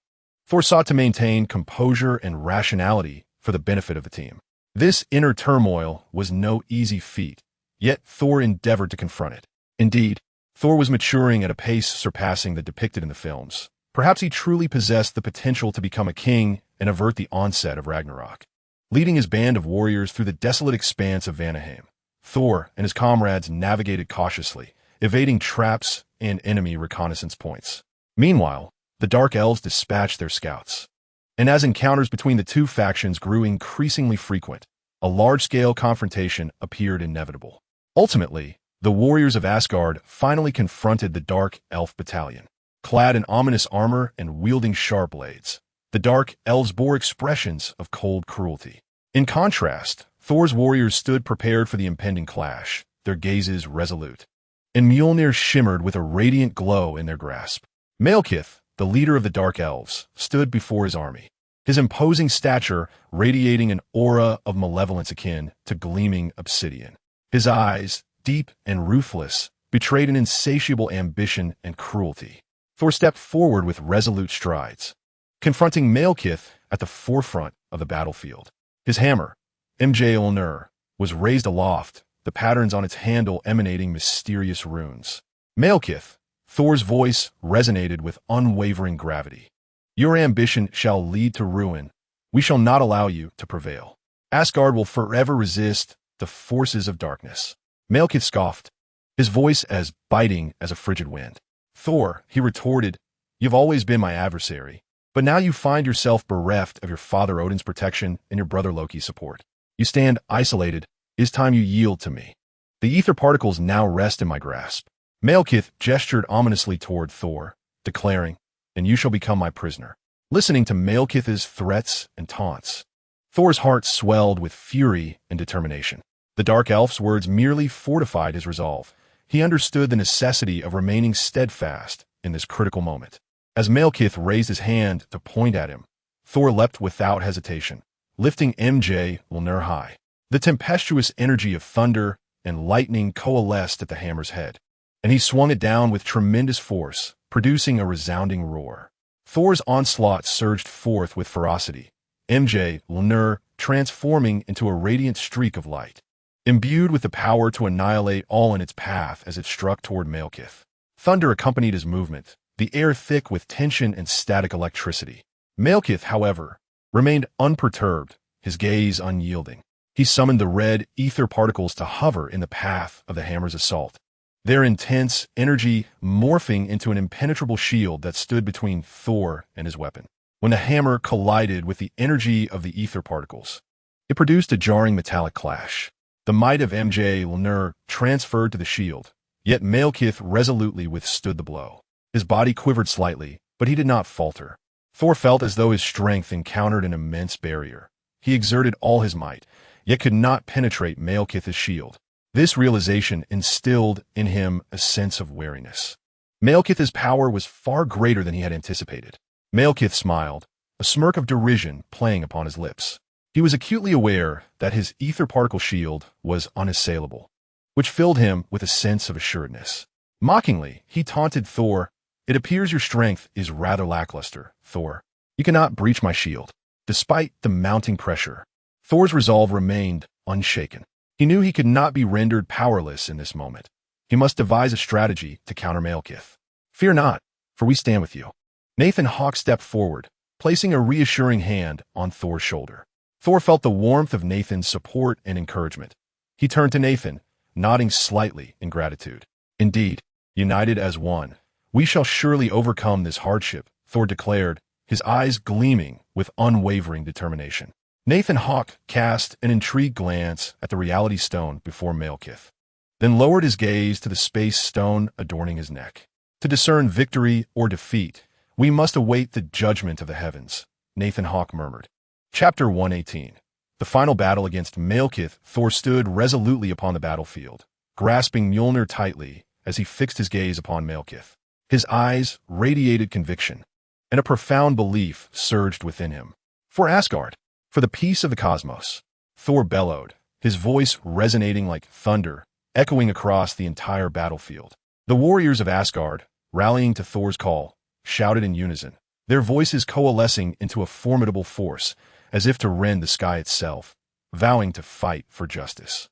Thor sought to maintain composure and rationality for the benefit of the team. This inner turmoil was no easy feat, yet Thor endeavored to confront it. Indeed, Thor was maturing at a pace surpassing the depicted in the films. Perhaps he truly possessed the potential to become a king and avert the onset of Ragnarok. Leading his band of warriors through the desolate expanse of Vanaheim, Thor and his comrades navigated cautiously, evading traps and enemy reconnaissance points. Meanwhile, the Dark Elves dispatched their scouts. And as encounters between the two factions grew increasingly frequent, a large-scale confrontation appeared inevitable. Ultimately, the warriors of Asgard finally confronted the Dark Elf battalion. Clad in ominous armor and wielding sharp blades, the Dark Elves bore expressions of cold cruelty. In contrast, Thor's warriors stood prepared for the impending clash, their gazes resolute. And Mjolnir shimmered with a radiant glow in their grasp. Malekith, the leader of the Dark Elves, stood before his army, his imposing stature radiating an aura of malevolence akin to gleaming obsidian. His eyes, deep and ruthless, betrayed an insatiable ambition and cruelty. Thor stepped forward with resolute strides, confronting Malekith at the forefront of the battlefield. His hammer, Mjolnir, was raised aloft, the patterns on its handle emanating mysterious runes. Malekith, Thor's voice resonated with unwavering gravity. "Your ambition shall lead to ruin. We shall not allow you to prevail. Asgard will forever resist the forces of darkness." Malekith scoffed, his voice as biting as a frigid wind. "Thor," he retorted, You've always been my adversary, but now you find yourself bereft of your father Odin's protection and your brother Loki's support. You stand isolated. It's time you yield to me. The ether particles now rest in my grasp. Malekith gestured ominously toward Thor, declaring, and you shall become my prisoner. Listening to Malekith's threats and taunts, Thor's heart swelled with fury and determination. The Dark Elf's words merely fortified his resolve. He understood the necessity of remaining steadfast in this critical moment. As Malekith raised his hand to point at him, Thor leapt without hesitation, lifting Mjolnir high. The tempestuous energy of thunder and lightning coalesced at the hammer's head, and he swung it down with tremendous force, producing a resounding roar. Thor's onslaught surged forth with ferocity, Mjolnir transforming into a radiant streak of light, imbued with the power to annihilate all in its path as it struck toward Malekith. Thunder accompanied his movement, the air thick with tension and static electricity. Malekith, however, remained unperturbed, his gaze unyielding. He summoned the red ether particles to hover in the path of the hammer's assault, their intense energy morphing into an impenetrable shield that stood between Thor and his weapon. When the hammer collided with the energy of the ether particles, it produced a jarring metallic clash. The might of Mjolnir transferred to the shield, yet Malekith resolutely withstood the blow. His body quivered slightly, but he did not falter. Thor felt as though his strength encountered an immense barrier. He exerted all his might, yet could not penetrate Malekith's shield. This realization instilled in him a sense of wariness. Malekith's power was far greater than he had anticipated. Malekith smiled, a smirk of derision playing upon his lips. He was acutely aware that his ether particle shield was unassailable, which filled him with a sense of assuredness. Mockingly, he taunted Thor, "It appears your strength is rather lackluster, Thor. You cannot breach my shield." Despite the mounting pressure, Thor's resolve remained unshaken. He knew he could not be rendered powerless in this moment. He must devise a strategy to counter Malekith. "Fear not, for we stand with you." Nathan Hawke stepped forward, placing a reassuring hand on Thor's shoulder. Thor felt the warmth of Nathan's support and encouragement. He turned to Nathan, nodding slightly in gratitude. "Indeed, united as one, we shall surely overcome this hardship," Thor declared, his eyes gleaming with unwavering determination. Nathan Hawke cast an intrigued glance at the reality stone before Malekith, then lowered his gaze to the space stone adorning his neck. "To discern victory or defeat, we must await the judgment of the heavens," Nathan Hawke murmured. Chapter 118. The final battle against Malekith. Thor stood resolutely upon the battlefield, grasping Mjolnir tightly as he fixed his gaze upon Malekith. His eyes radiated conviction, and a profound belief surged within him. "For Asgard, for the peace of the cosmos," Thor bellowed, his voice resonating like thunder, echoing across the entire battlefield. The warriors of Asgard, rallying to Thor's call, shouted in unison, their voices coalescing into a formidable force, as if to rend the sky itself, vowing to fight for justice.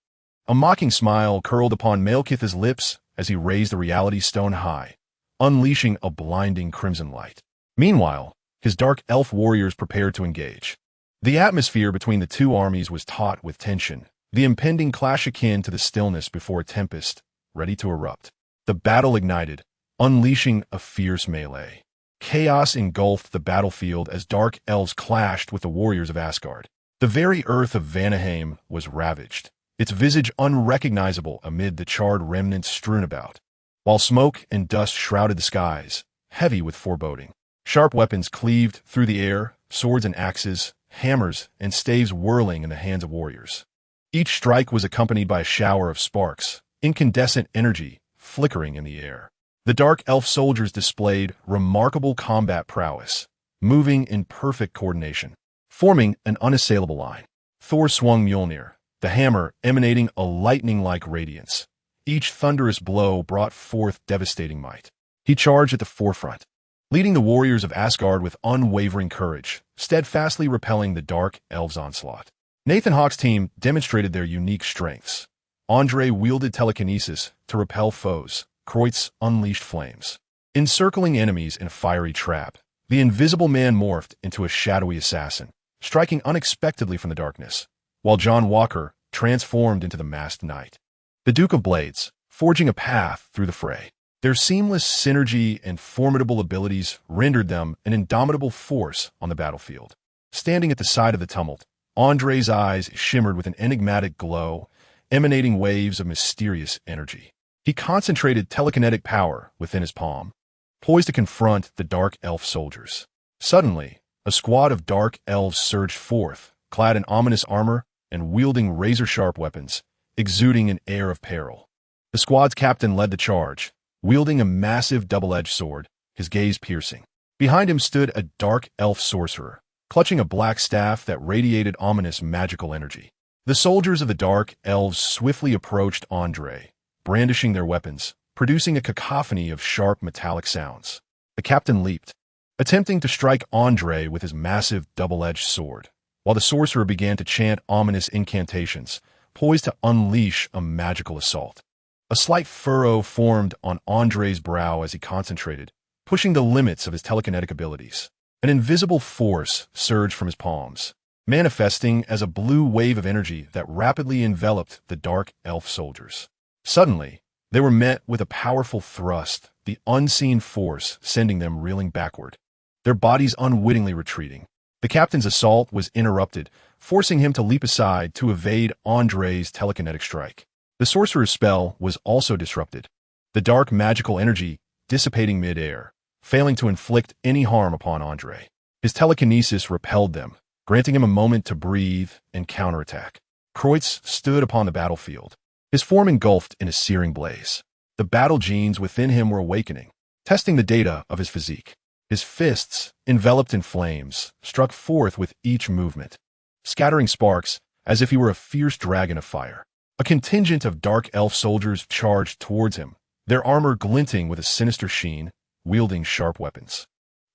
A mocking smile curled upon Malekith's lips as he raised the reality stone high, unleashing a blinding crimson light. Meanwhile, his dark elf warriors prepared to engage. The atmosphere between the two armies was taut with tension, the impending clash akin to the stillness before a tempest, ready to erupt. The battle ignited, unleashing a fierce melee. Chaos engulfed the battlefield as dark elves clashed with the warriors of Asgard. The very earth of Vanaheim was ravaged, its visage unrecognizable amid the charred remnants strewn about, while smoke and dust shrouded the skies, heavy with foreboding. Sharp weapons cleaved through the air, swords and axes, hammers and staves whirling in the hands of warriors. Each strike was accompanied by a shower of sparks, incandescent energy flickering in the air. The dark elf soldiers displayed remarkable combat prowess, moving in perfect coordination, forming an unassailable line. Thor swung Mjolnir, the hammer emanating a lightning-like radiance. Each thunderous blow brought forth devastating might. He charged at the forefront, leading the warriors of Asgard with unwavering courage, steadfastly repelling the dark elves' onslaught. Nathan Hawke's team demonstrated their unique strengths. Andre wielded telekinesis to repel foes. Kreutz unleashed flames, encircling enemies in a fiery trap. The Invisible Man morphed into a shadowy assassin, striking unexpectedly from the darkness, while John Walker transformed into the masked knight, the Duke of Blades, forging a path through the fray. Their seamless synergy and formidable abilities rendered them an indomitable force on the battlefield. Standing at the side of the tumult, Andre's eyes shimmered with an enigmatic glow, emanating waves of mysterious energy. He concentrated telekinetic power within his palm, poised to confront the dark elf soldiers. Suddenly, a squad of dark elves surged forth, clad in ominous armor and wielding razor-sharp weapons, exuding an air of peril. The squad's captain led the charge, wielding a massive double-edged sword, his gaze piercing. Behind him stood a dark elf sorcerer, clutching a black staff that radiated ominous magical energy. The soldiers of the dark elves swiftly approached Andre, brandishing their weapons, producing a cacophony of sharp metallic sounds. The captain leaped, attempting to strike Andre with his massive double-edged sword, while the sorcerer began to chant ominous incantations, poised to unleash a magical assault. A slight furrow formed on Andre's brow as he concentrated, pushing the limits of his telekinetic abilities. An invisible force surged from his palms, manifesting as a blue wave of energy that rapidly enveloped the dark elf soldiers. Suddenly, they were met with a powerful thrust, the unseen force sending them reeling backward, their bodies unwittingly retreating. The captain's assault was interrupted, forcing him to leap aside to evade Andre's telekinetic strike. The sorcerer's spell was also disrupted, the dark magical energy dissipating mid-air, failing to inflict any harm upon Andre. His telekinesis repelled them, granting him a moment to breathe and counterattack. Kreutz stood upon the battlefield, his form engulfed in a searing blaze. The battle genes within him were awakening, testing the data of his physique. His fists, enveloped in flames, struck forth with each movement, scattering sparks as if he were a fierce dragon of fire. A contingent of dark elf soldiers charged towards him, their armor glinting with a sinister sheen, wielding sharp weapons.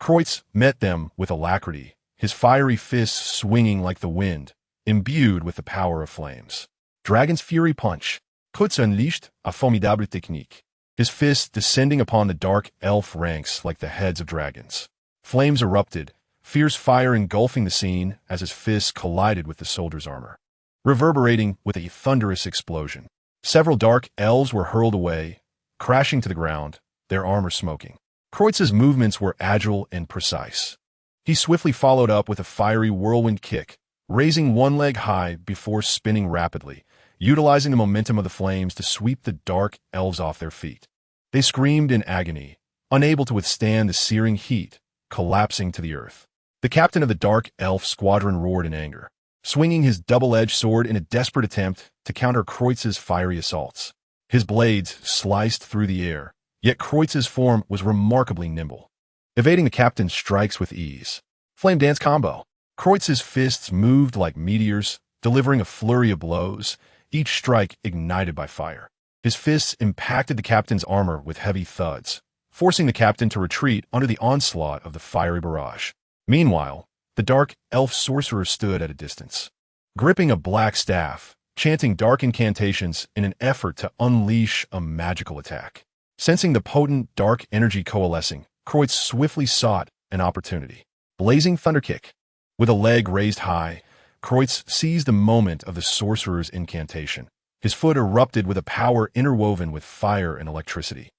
Kreutz met them with alacrity, his fiery fists swinging like the wind, imbued with the power of flames. Dragon's Fury Punch. Kreutz unleashed a formidable technique, his fists descending upon the dark elf ranks like the heads of dragons. Flames erupted, fierce fire engulfing the scene as his fists collided with the soldier's armor, reverberating with a thunderous explosion. Several dark elves were hurled away, crashing to the ground, their armor smoking. Kreutz's movements were agile and precise. He swiftly followed up with a fiery whirlwind kick, raising one leg high before spinning rapidly, utilizing the momentum of the flames to sweep the dark elves off their feet. They screamed in agony, unable to withstand the searing heat, collapsing to the earth. The captain of the dark elf squadron roared in anger, swinging his double-edged sword in a desperate attempt to counter Kreutz's fiery assaults. His blades sliced through the air, yet Kreutz's form was remarkably nimble, evading the captain's strikes with ease. Flame Dance Combo. Kreutz's fists moved like meteors, delivering a flurry of blows, each strike ignited by fire. His fists impacted the captain's armor with heavy thuds, forcing the captain to retreat under the onslaught of the fiery barrage. Meanwhile, the dark elf sorcerer stood at a distance, gripping a black staff, chanting dark incantations in an effort to unleash a magical attack. Sensing the potent dark energy coalescing, Kreutz swiftly sought an opportunity. Blazing Thunder Kick. With a leg raised high, Kreutz seized the moment of the sorcerer's incantation. His foot erupted with a power interwoven with fire and electricity,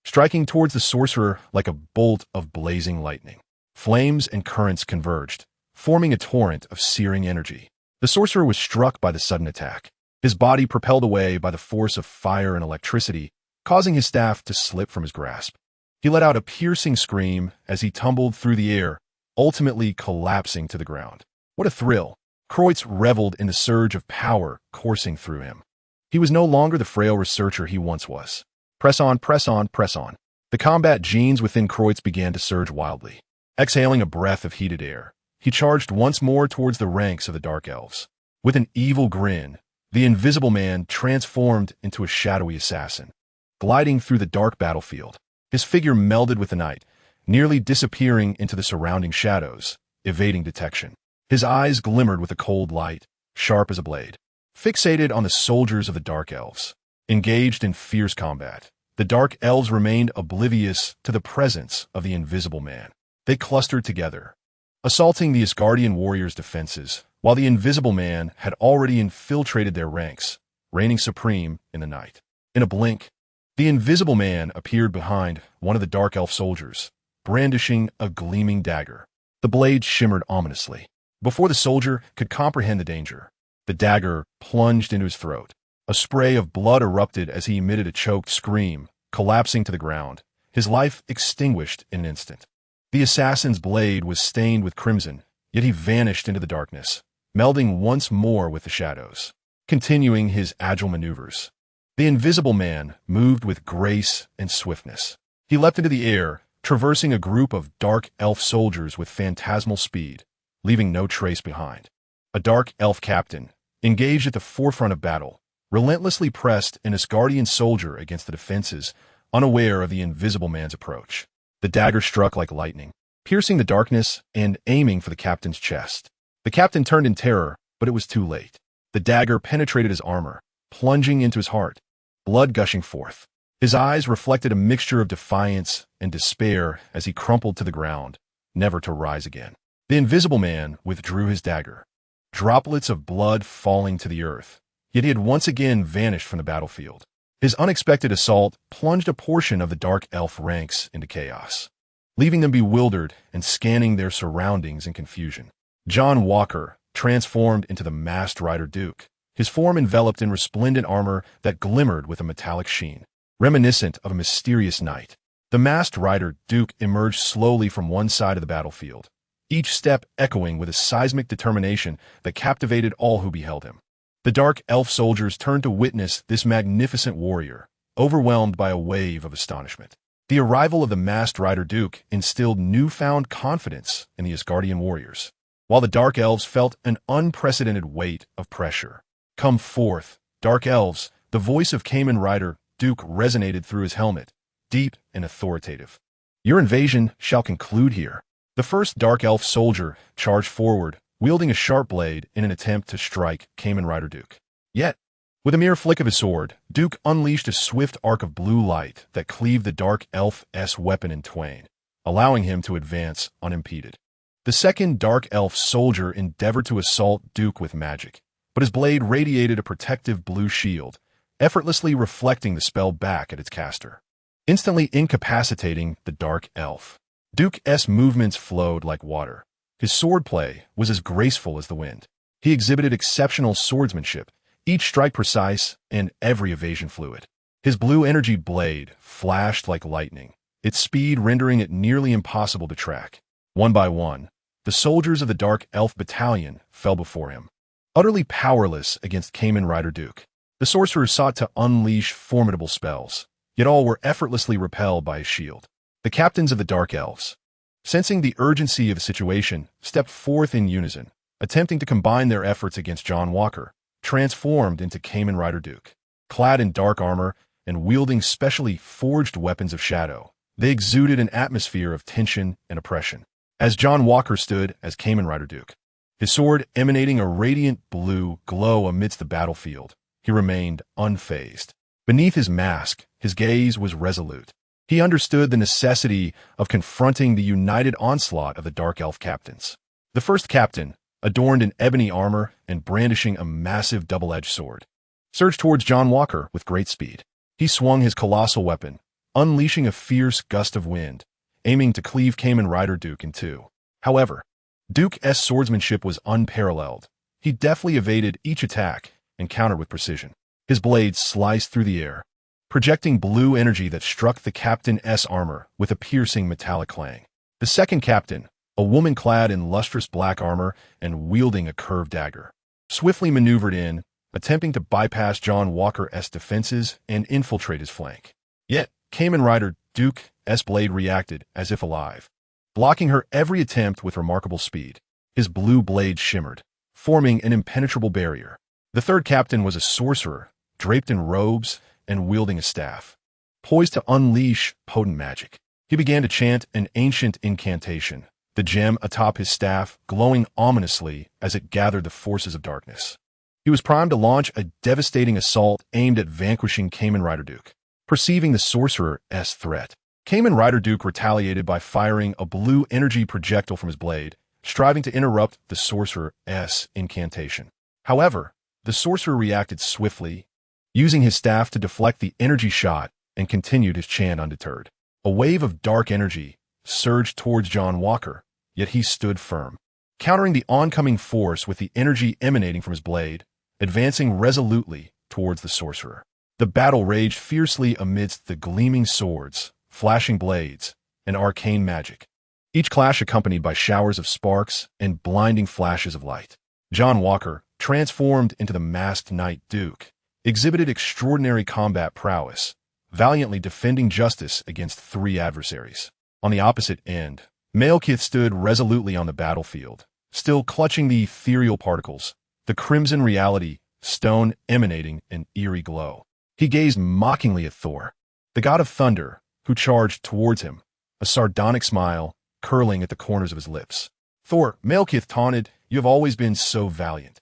striking towards the sorcerer like a bolt of blazing lightning. Flames and currents converged, forming a torrent of searing energy. The sorcerer was struck by the sudden attack, his body propelled away by the force of fire and electricity, causing his staff to slip from his grasp. He let out a piercing scream as he tumbled through the air, ultimately collapsing to the ground. What a thrill! Kreutz reveled in the surge of power coursing through him. He was no longer the frail researcher he once was. Press on, press on, press on. The combat genes within Kreutz began to surge wildly. Exhaling a breath of heated air, he charged once more towards the ranks of the Dark Elves. With an evil grin, the Invisible Man transformed into a shadowy assassin, gliding through the dark battlefield. His figure melded with the night, nearly disappearing into the surrounding shadows, evading detection. His eyes glimmered with a cold light, sharp as a blade. Fixated on the soldiers of the Dark Elves, engaged in fierce combat, the Dark Elves remained oblivious to the presence of the Invisible Man. They clustered together, assaulting the Asgardian warriors' defenses, while the Invisible Man had already infiltrated their ranks, reigning supreme in the night. In a blink, The Invisible Man appeared behind one of the Dark Elf soldiers, brandishing a gleaming dagger. The blade shimmered ominously. Before the soldier could comprehend the danger, the dagger plunged into his throat. A spray of blood erupted as he emitted a choked scream, collapsing to the ground, his life extinguished in an instant. The assassin's blade was stained with crimson, yet he vanished into the darkness, melding once more with the shadows, continuing his agile maneuvers. The Invisible Man moved with grace and swiftness. He leapt into the air, traversing a group of Dark Elf soldiers with phantasmal speed, leaving no trace behind. A Dark Elf captain, engaged at the forefront of battle, relentlessly pressed an Asgardian soldier against the defenses, unaware of the Invisible Man's approach. The dagger struck like lightning, piercing the darkness and aiming for the captain's chest. The captain turned in terror, but it was too late. The dagger penetrated his armor, plunging into his heart, blood gushing forth. His eyes reflected a mixture of defiance and despair as he crumpled to the ground, never to rise again. The Invisible Man withdrew his dagger, droplets of blood falling to the earth, yet he had once again vanished from the battlefield. His unexpected assault plunged a portion of the Dark Elf ranks into chaos, leaving them bewildered and scanning their surroundings in confusion. John Walker transformed into the Masked Rider Duke, his form enveloped in resplendent armor that glimmered with a metallic sheen, reminiscent of a mysterious knight. The Masked Rider Duke emerged slowly from one side of the battlefield, each step echoing with a seismic determination that captivated all who beheld him. The Dark Elf soldiers turned to witness this magnificent warrior, overwhelmed by a wave of astonishment. The arrival of the Masked Rider Duke instilled newfound confidence in the Asgardian warriors, while the Dark Elves felt an unprecedented weight of pressure. "Come forth, Dark Elves," the voice of Kamen Rider Duke resonated through his helmet, deep and authoritative. "Your invasion shall conclude here." The first Dark Elf soldier charged forward, wielding a sharp blade in an attempt to strike Kamen Rider Duke. Yet, with a mere flick of his sword, Duke unleashed a swift arc of blue light that cleaved the Dark Elf's weapon in twain, allowing him to advance unimpeded. The second Dark Elf soldier endeavored to assault Duke with magic, but his blade radiated a protective blue shield, effortlessly reflecting the spell back at its caster, instantly incapacitating the Dark Elf. Duke's movements flowed like water. His swordplay was as graceful as the wind. He exhibited exceptional swordsmanship, each strike precise and every evasion fluid. His blue energy blade flashed like lightning, its speed rendering it nearly impossible to track. One by one, the soldiers of the Dark Elf battalion fell before him, utterly powerless against Kamen Rider Duke. The sorcerer sought to unleash formidable spells, yet all were effortlessly repelled by his shield. The captains of the Dark Elves, sensing the urgency of the situation, stepped forth in unison, attempting to combine their efforts against John Walker, transformed into Kamen Rider Duke. Clad in dark armor and wielding specially forged weapons of shadow, they exuded an atmosphere of tension and oppression. As John Walker stood as Kamen Rider Duke, his sword emanating a radiant blue glow amidst the battlefield, he remained unfazed. Beneath his mask, his gaze was resolute. He understood the necessity of confronting the united onslaught of the Dark Elf captains. The first captain, adorned in ebony armor and brandishing a massive double-edged sword, surged towards John Walker with great speed. He swung his colossal weapon, unleashing a fierce gust of wind, aiming to cleave Kamen Rider Duke in two. However, Duke's swordsmanship was unparalleled. He deftly evaded each attack and countered with precision. His blade sliced through the air, projecting blue energy that struck the captain's armor with a piercing metallic clang. The second captain, a woman clad in lustrous black armor and wielding a curved dagger, swiftly maneuvered in, attempting to bypass John Walker's defenses and infiltrate his flank. Yet, Kamen Rider Duke's blade reacted as if alive, blocking her every attempt with remarkable speed. His blue blade shimmered, forming an impenetrable barrier. The third captain was a sorcerer, draped in robes and wielding a staff, poised to unleash potent magic. He began to chant an ancient incantation, the gem atop his staff glowing ominously as it gathered the forces of darkness. He was primed to launch a devastating assault aimed at vanquishing Kamen Rider Duke. Perceiving the sorcerer's threat, Kamen Rider Duke retaliated by firing a blue energy projectile from his blade, striving to interrupt the sorcerer's incantation. However, the sorcerer reacted swiftly, using his staff to deflect the energy shot and continued his chant undeterred. A wave of dark energy surged towards John Walker, yet he stood firm, countering the oncoming force with the energy emanating from his blade, advancing resolutely towards the sorcerer. The battle raged fiercely amidst the gleaming swords, flashing blades, and arcane magic, each clash accompanied by showers of sparks and blinding flashes of light. John Walker, transformed into the masked Knight Duke, exhibited extraordinary combat prowess, valiantly defending justice against 3 adversaries. On the opposite end, Malekith stood resolutely on the battlefield, still clutching the ethereal particles, the crimson reality stone emanating an eerie glow. He gazed mockingly at Thor, the god of thunder, who charged towards him, a sardonic smile curling at the corners of his lips. Thor, Malekith taunted, "You have always been so valiant.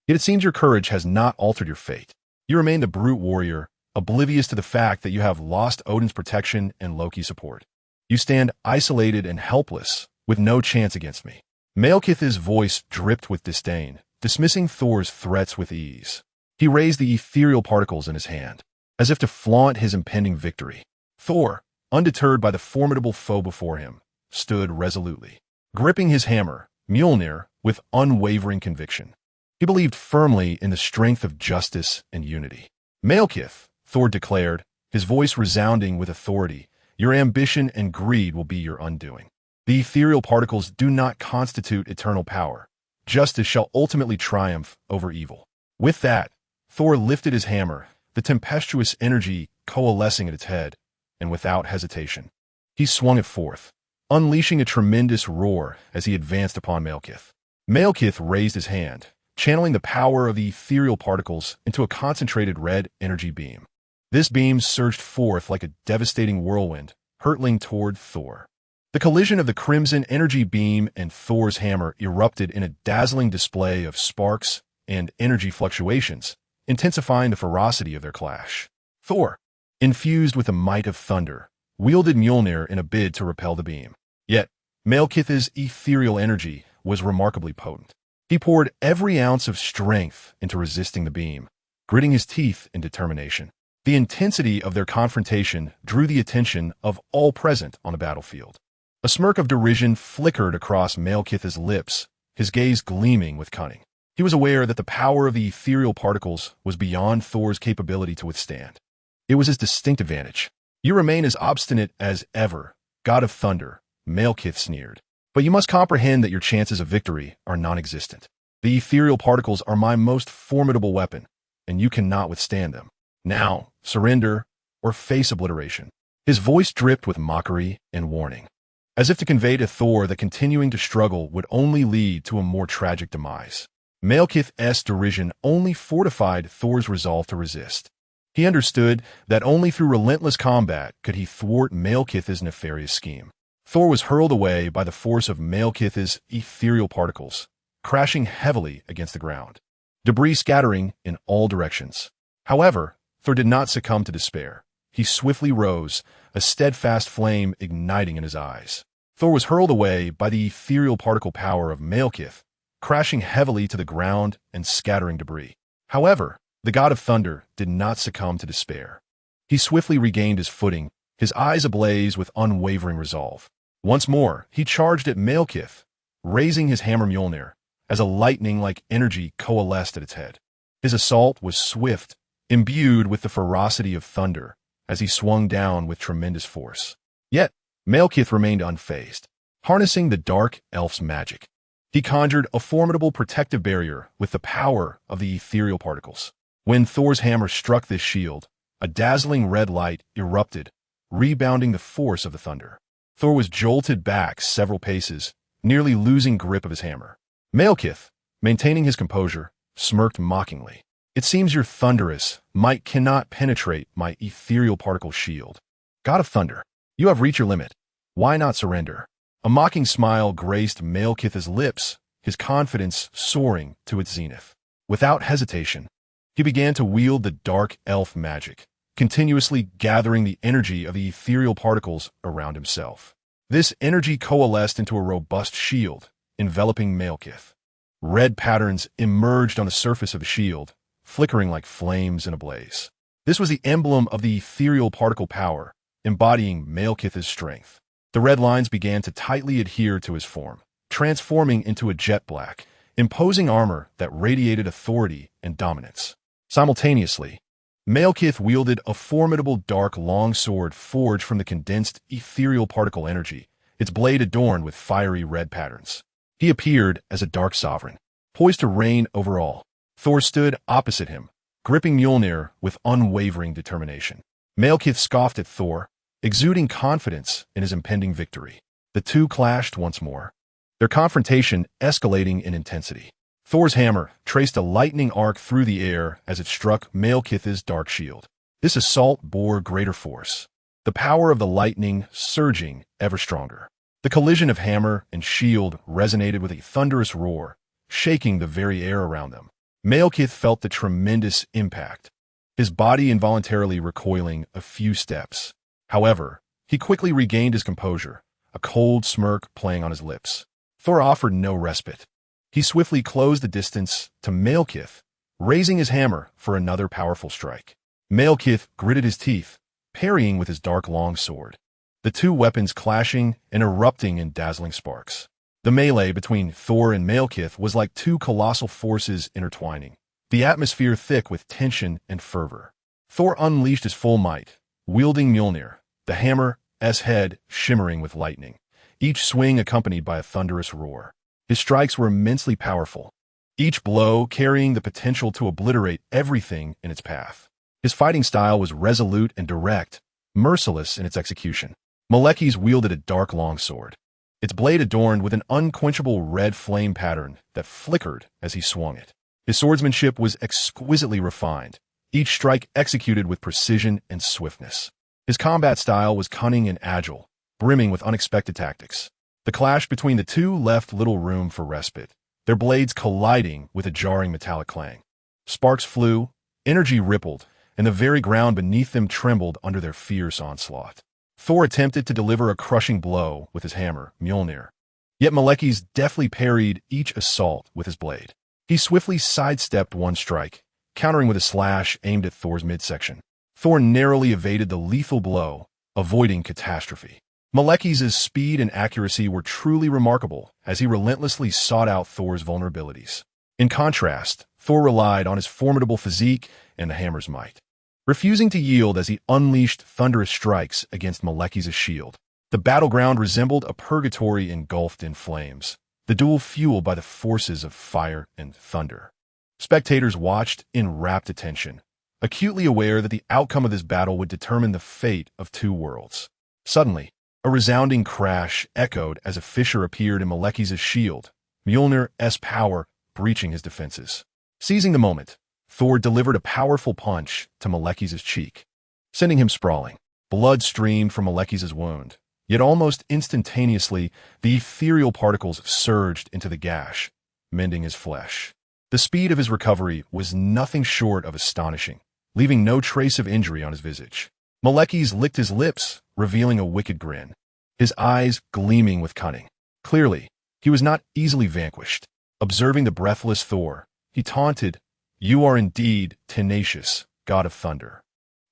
Yet it seems your courage has not altered your fate. You remain the brute warrior, oblivious to the fact that you have lost Odin's protection and Loki's support. You stand isolated and helpless, with no chance against me." Malekith's voice dripped with disdain, dismissing Thor's threats with ease. He raised the ethereal particles in his hand, as if to flaunt his impending victory. Thor, undeterred by the formidable foe before him, stood resolutely, gripping his hammer, Mjolnir, with unwavering conviction. He believed firmly in the strength of justice and unity. "Malekith," Thor declared, his voice resounding with authority, "your ambition and greed will be your undoing. The ethereal particles do not constitute eternal power. Justice shall ultimately triumph over evil." With that, Thor lifted his hammer, the tempestuous energy coalescing at its head, and without hesitation, he swung it forth, unleashing a tremendous roar as he advanced upon Malekith. Malekith raised his hand, channeling the power of the ethereal particles into a concentrated red energy beam. This beam surged forth like a devastating whirlwind, hurtling toward Thor. The collision of the crimson energy beam and Thor's hammer erupted in a dazzling display of sparks and energy fluctuations, intensifying the ferocity of their clash. Thor, infused with the might of thunder, wielded Mjolnir in a bid to repel the beam. Yet, Malekith's ethereal energy was remarkably potent. He poured every ounce of strength into resisting the beam, gritting his teeth in determination. The intensity of their confrontation drew the attention of all present on the battlefield. A smirk of derision flickered across Malekith's lips, his gaze gleaming with cunning. He was aware that the power of the ethereal particles was beyond Thor's capability to withstand. It was his distinct advantage. "You remain as obstinate as ever, god of thunder," Malekith sneered. "But you must comprehend that your chances of victory are non-existent. The ethereal particles are my most formidable weapon, and you cannot withstand them. Now, surrender, or face obliteration." His voice dripped with mockery and warning, as if to convey to Thor that continuing to struggle would only lead to a more tragic demise. Malekith's derision only fortified Thor's resolve to resist. He understood that only through relentless combat could he thwart Malekith's nefarious scheme. Thor was hurled away by the force of Malekith's ethereal particles, crashing heavily against the ground, debris scattering in all directions. However, Thor did not succumb to despair. He swiftly rose, a steadfast flame igniting in his eyes. Thor was hurled away by the ethereal particle power of Malekith, crashing heavily to the ground and scattering debris. However, the god of thunder did not succumb to despair. He swiftly regained his footing, his eyes ablaze with unwavering resolve. Once more, he charged at Malekith, raising his hammer Mjolnir, as a lightning-like energy coalesced at its head. His assault was swift, imbued with the ferocity of thunder, as he swung down with tremendous force. Yet, Malekith remained unfazed, harnessing the dark elf's magic. He conjured a formidable protective barrier with the power of the ethereal particles. When Thor's hammer struck this shield, a dazzling red light erupted, rebounding the force of the thunder. Thor was jolted back several paces, nearly losing grip of his hammer. Malekith, maintaining his composure, smirked mockingly. "It seems your thunderous might cannot penetrate my ethereal particle shield. God of thunder, you have reached your limit. Why not surrender?" A mocking smile graced Malekith's lips, his confidence soaring to its zenith. Without hesitation, he began to wield the dark elf magic, continuously gathering the energy of the ethereal particles around himself. This energy coalesced into a robust shield, enveloping Malekith. Red patterns emerged on the surface of the shield, flickering like flames in a blaze. This was the emblem of the ethereal particle power, embodying Malekith's strength. The red lines began to tightly adhere to his form, transforming into a jet black, imposing armor that radiated authority and dominance. Simultaneously, Malekith wielded a formidable dark longsword forged from the condensed ethereal particle energy, its blade adorned with fiery red patterns. He appeared as a dark sovereign, poised to reign over all. Thor stood opposite him, gripping Mjolnir with unwavering determination. Malekith scoffed at Thor, exuding confidence in his impending victory. The two clashed once more, their confrontation escalating in intensity. Thor's hammer traced a lightning arc through the air as it struck Malekith's dark shield. This assault bore greater force, the power of the lightning surging ever stronger. The collision of hammer and shield resonated with a thunderous roar, shaking the very air around them. Malekith felt the tremendous impact, his body involuntarily recoiling a few steps. However, he quickly regained his composure, a cold smirk playing on his lips. Thor offered no respite. He swiftly closed the distance to Malekith, raising his hammer for another powerful strike. Malekith gritted his teeth, parrying with his dark long sword, the two weapons clashing and erupting in dazzling sparks. The melee between Thor and Malekith was like two colossal forces intertwining, the atmosphere thick with tension and fervor. Thor unleashed his full might, wielding Mjolnir, the hammer's head shimmering with lightning, each swing accompanied by a thunderous roar. His strikes were immensely powerful, each blow carrying the potential to obliterate everything in its path. His fighting style was resolute and direct, merciless in its execution. Malekith wielded a dark longsword, its blade adorned with an unquenchable red flame pattern that flickered as he swung it. His swordsmanship was exquisitely refined, each strike executed with precision and swiftness. His combat style was cunning and agile, brimming with unexpected tactics. The clash between the two left little room for respite, their blades colliding with a jarring metallic clang. Sparks flew, energy rippled, and the very ground beneath them trembled under their fierce onslaught. Thor attempted to deliver a crushing blow with his hammer, Mjolnir. Yet Malekith deftly parried each assault with his blade. He swiftly sidestepped one strike, countering with a slash aimed at Thor's midsection. Thor narrowly evaded the lethal blow, avoiding catastrophe. Malekith's speed and accuracy were truly remarkable as he relentlessly sought out Thor's vulnerabilities. In contrast, Thor relied on his formidable physique and the hammer's might, refusing to yield as he unleashed thunderous strikes against Malekith's shield. The battleground resembled a purgatory engulfed in flames, the duel fueled by the forces of fire and thunder. Spectators watched in rapt attention, acutely aware that the outcome of this battle would determine the fate of two worlds. Suddenly, a resounding crash echoed as a fissure appeared in Malekith's shield, Mjolnir's power breaching his defenses. Seizing the moment, Thor delivered a powerful punch to Malekith's cheek, sending him sprawling. Blood streamed from Malekith's wound, yet almost instantaneously, the ethereal particles surged into the gash, mending his flesh. The speed of his recovery was nothing short of astonishing, leaving no trace of injury on his visage. Malekith licked his lips, revealing a wicked grin, his eyes gleaming with cunning. Clearly, he was not easily vanquished. Observing the breathless Thor, he taunted, "You are indeed tenacious, god of thunder.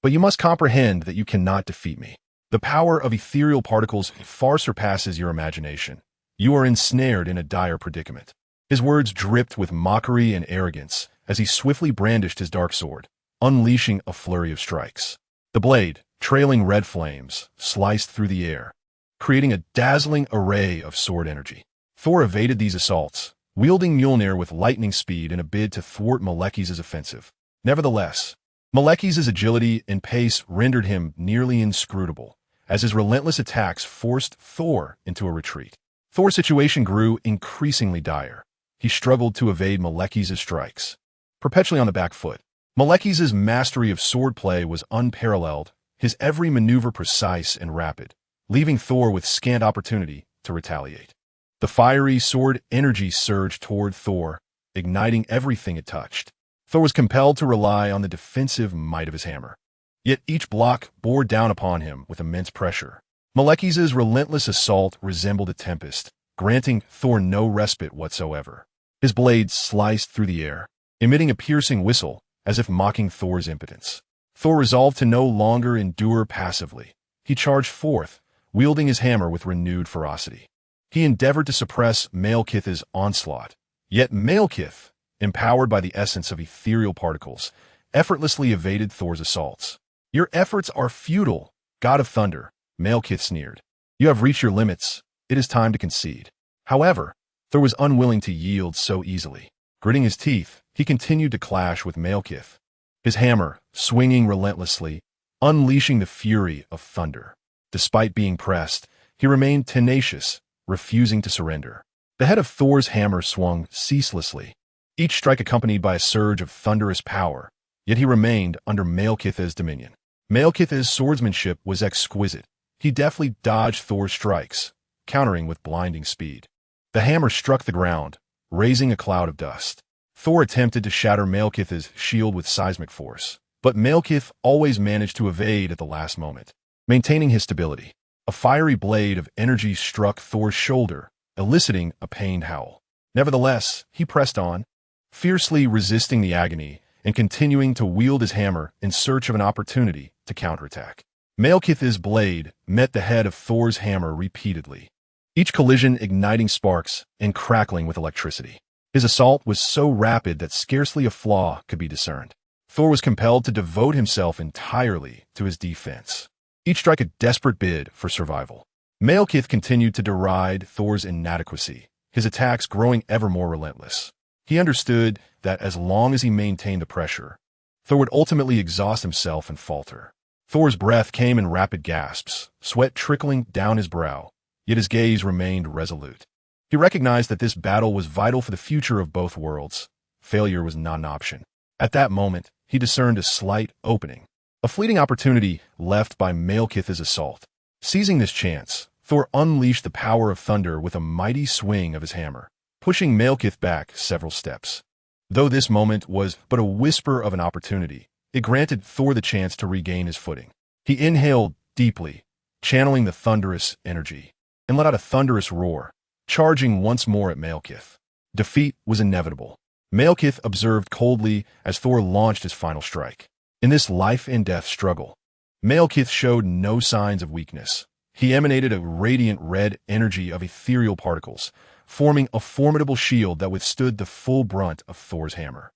But you must comprehend that you cannot defeat me. The power of ethereal particles far surpasses your imagination. You are ensnared in a dire predicament." His words dripped with mockery and arrogance as he swiftly brandished his dark sword, unleashing a flurry of strikes. The blade, trailing red flames, sliced through the air, creating a dazzling array of sword energy. Thor evaded these assaults, wielding Mjolnir with lightning speed in a bid to thwart Malekith's offensive. Nevertheless, Malekith's agility and pace rendered him nearly inscrutable, as his relentless attacks forced Thor into a retreat. Thor's situation grew increasingly dire. He struggled to evade Malekith's strikes, perpetually on the back foot. Malekith's mastery of swordplay was unparalleled, his every maneuver precise and rapid, leaving Thor with scant opportunity to retaliate. The fiery sword energy surged toward Thor, igniting everything it touched. Thor was compelled to rely on the defensive might of his hammer. Yet each block bore down upon him with immense pressure. Malekith's relentless assault resembled a tempest, granting Thor no respite whatsoever. His blade sliced through the air, emitting a piercing whistle, as if mocking Thor's impotence. Thor resolved to no longer endure passively. He charged forth, wielding his hammer with renewed ferocity. He endeavored to suppress Malekith's onslaught. Yet Malekith, empowered by the essence of ethereal particles, effortlessly evaded Thor's assaults. "Your efforts are futile, God of Thunder," Malekith sneered. "You have reached your limits. It is time to concede." However, Thor was unwilling to yield so easily. Gritting his teeth, he continued to clash with Malekith, his hammer swinging relentlessly, unleashing the fury of thunder. Despite being pressed, he remained tenacious, refusing to surrender. The head of Thor's hammer swung ceaselessly, each strike accompanied by a surge of thunderous power, yet he remained under Malekith's dominion. Malekith's swordsmanship was exquisite. He deftly dodged Thor's strikes, countering with blinding speed. The hammer struck the ground, raising a cloud of dust. Thor attempted to shatter Malekith's shield with seismic force, but Malekith always managed to evade at the last moment. Maintaining his stability, a fiery blade of energy struck Thor's shoulder, eliciting a pained howl. Nevertheless, he pressed on, fiercely resisting the agony and continuing to wield his hammer in search of an opportunity to counterattack. Malekith's blade met the head of Thor's hammer repeatedly, each collision igniting sparks and crackling with electricity. His assault was so rapid that scarcely a flaw could be discerned. Thor was compelled to devote himself entirely to his defense, each strike a desperate bid for survival. Malekith continued to deride Thor's inadequacy, his attacks growing ever more relentless. He understood that as long as he maintained the pressure, Thor would ultimately exhaust himself and falter. Thor's breath came in rapid gasps, sweat trickling down his brow, yet his gaze remained resolute. He recognized that this battle was vital for the future of both worlds. Failure was not an option. At that moment, he discerned a slight opening, a fleeting opportunity left by Malekith's assault. Seizing this chance, Thor unleashed the power of thunder with a mighty swing of his hammer, pushing Malekith back several steps. Though this moment was but a whisper of an opportunity, it granted Thor the chance to regain his footing. He inhaled deeply, channeling the thunderous energy, and let out a thunderous roar, charging once more at Malekith. Defeat was inevitable. Malekith observed coldly as Thor launched his final strike. In this life-and-death struggle, Malekith showed no signs of weakness. He emanated a radiant red energy of ethereal particles, forming a formidable shield that withstood the full brunt of Thor's hammer.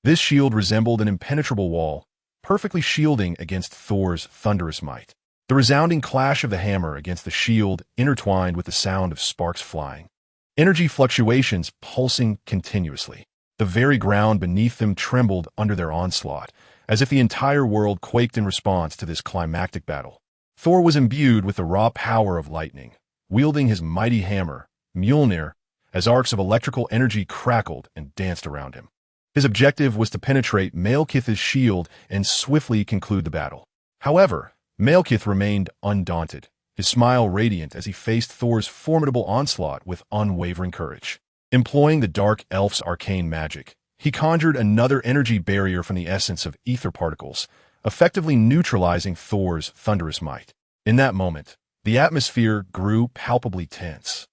This shield resembled an impenetrable wall, perfectly shielding against Thor's thunderous might. The resounding clash of the hammer against the shield intertwined with the sound of sparks flying, energy fluctuations pulsing continuously. The very ground beneath them trembled under their onslaught, as if the entire world quaked in response to this climactic battle. Thor was imbued with the raw power of lightning, wielding his mighty hammer, Mjolnir, as arcs of electrical energy crackled and danced around him. His objective was to penetrate Malekith's shield and swiftly conclude the battle. However, Malekith remained undaunted, his smile radiant as he faced Thor's formidable onslaught with unwavering courage. Employing the dark elf's arcane magic, he conjured another energy barrier from the essence of ether particles, effectively neutralizing Thor's thunderous might. In that moment, the atmosphere grew palpably tense,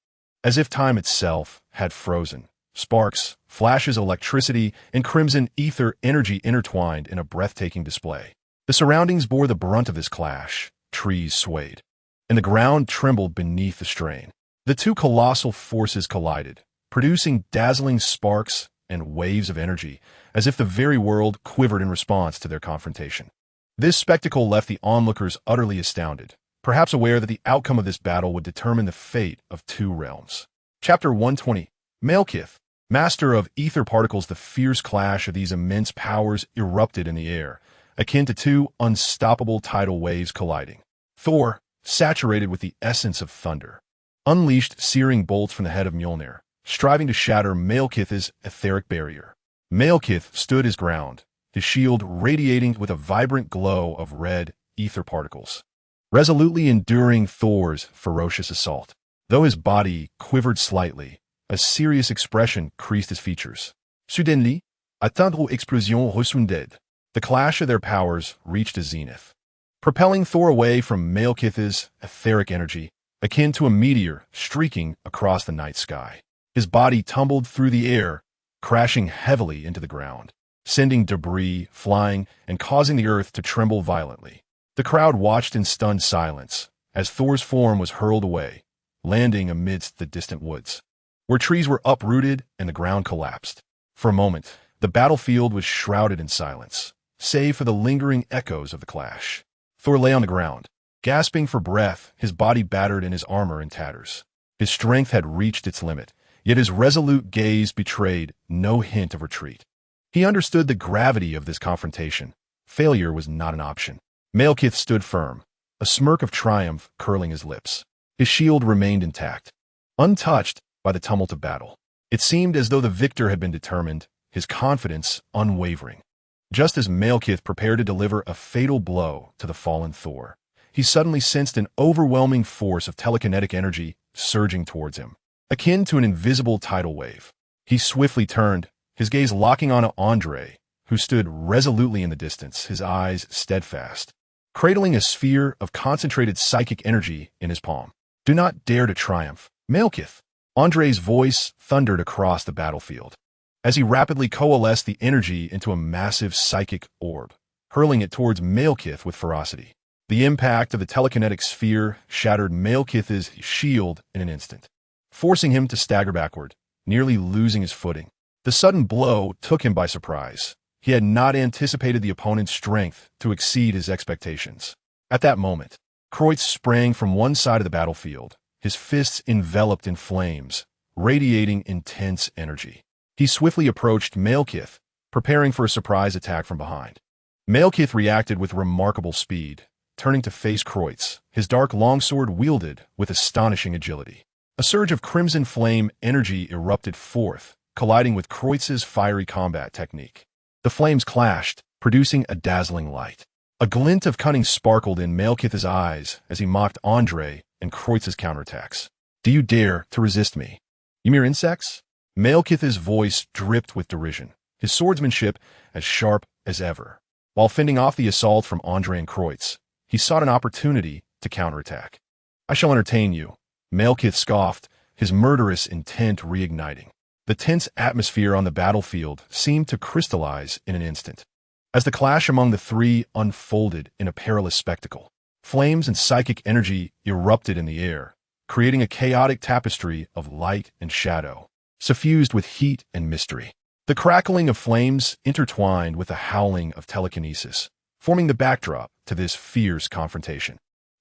as if time itself had frozen. Sparks, flashes of electricity, and crimson ether energy intertwined in a breathtaking display. The surroundings bore the brunt of this clash. Trees swayed, and the ground trembled beneath the strain. The two colossal forces collided, producing dazzling sparks and waves of energy, as if the very world quivered in response to their confrontation. This spectacle left the onlookers utterly astounded, perhaps aware that the outcome of this battle would determine the fate of two realms. Chapter 120. Malekith, master of ether particles. The fierce clash of these immense powers erupted in the air, akin to two unstoppable tidal waves colliding. Thor, saturated with the essence of thunder, unleashed searing bolts from the head of Mjolnir, striving to shatter Malekith's etheric barrier. Malekith stood his ground, his shield radiating with a vibrant glow of red ether particles, resolutely enduring Thor's ferocious assault. Though his body quivered slightly, a serious expression creased his features. Soudainement, a tendre explosion ressoundait. The clash of their powers reached a zenith, propelling Thor away from Malekith's etheric energy, akin to a meteor streaking across the night sky. His body tumbled through the air, crashing heavily into the ground. sending debris flying and causing the earth to tremble violently. The crowd watched in stunned silence as Thor's form was hurled away, landing amidst the distant woods, where trees were uprooted and the ground collapsed. For a moment, the battlefield was shrouded in silence, save for the lingering echoes of the clash. Thor lay on the ground, gasping for breath, his body battered and his armor in tatters. His strength had reached its limit, yet his resolute gaze betrayed no hint of retreat. He understood the gravity of this confrontation. Failure was not an option. Malekith stood firm, a smirk of triumph curling his lips. His shield remained intact, untouched by the tumult of battle. It seemed as though the victor had been determined, his confidence unwavering. Just as Malekith prepared to deliver a fatal blow to the fallen Thor, he suddenly sensed an overwhelming force of telekinetic energy surging towards him, akin to an invisible tidal wave. He swiftly turned, his gaze locking on Andre, who stood resolutely in the distance, his eyes steadfast, cradling a sphere of concentrated psychic energy in his palm. "Do not dare to triumph, Malekith!" Andre's voice thundered across the battlefield, as he rapidly coalesced the energy into a massive psychic orb, hurling it towards Malekith with ferocity. The impact of the telekinetic sphere shattered Malekith's shield in an instant, forcing him to stagger backward, nearly losing his footing. The sudden blow took him by surprise. He had not anticipated the opponent's strength to exceed his expectations. At that moment, Kreutz sprang from one side of the battlefield, his fists enveloped in flames, radiating intense energy. He swiftly approached Malekith, preparing for a surprise attack from behind. Malekith reacted with remarkable speed, turning to face Kreutz, his dark longsword wielded with astonishing agility. A surge of crimson flame energy erupted forth, colliding with Kreutz's fiery combat technique. The flames clashed, producing a dazzling light. A glint of cunning sparkled in Malekith's eyes as he mocked Andre and Kreutz's counterattacks. "Do you dare to resist me, you mere insects?" Malekith's voice dripped with derision, his swordsmanship as sharp as ever. While fending off the assault from Andre and Kreutz, he sought an opportunity to counterattack. "I shall entertain you," Malekith scoffed, his murderous intent reigniting. The tense atmosphere on the battlefield seemed to crystallize in an instant, as the clash among the three unfolded in a perilous spectacle. Flames and psychic energy erupted in the air, creating a chaotic tapestry of light and shadow, suffused with heat and mystery. The crackling of flames intertwined with the howling of telekinesis, forming the backdrop to this fierce confrontation.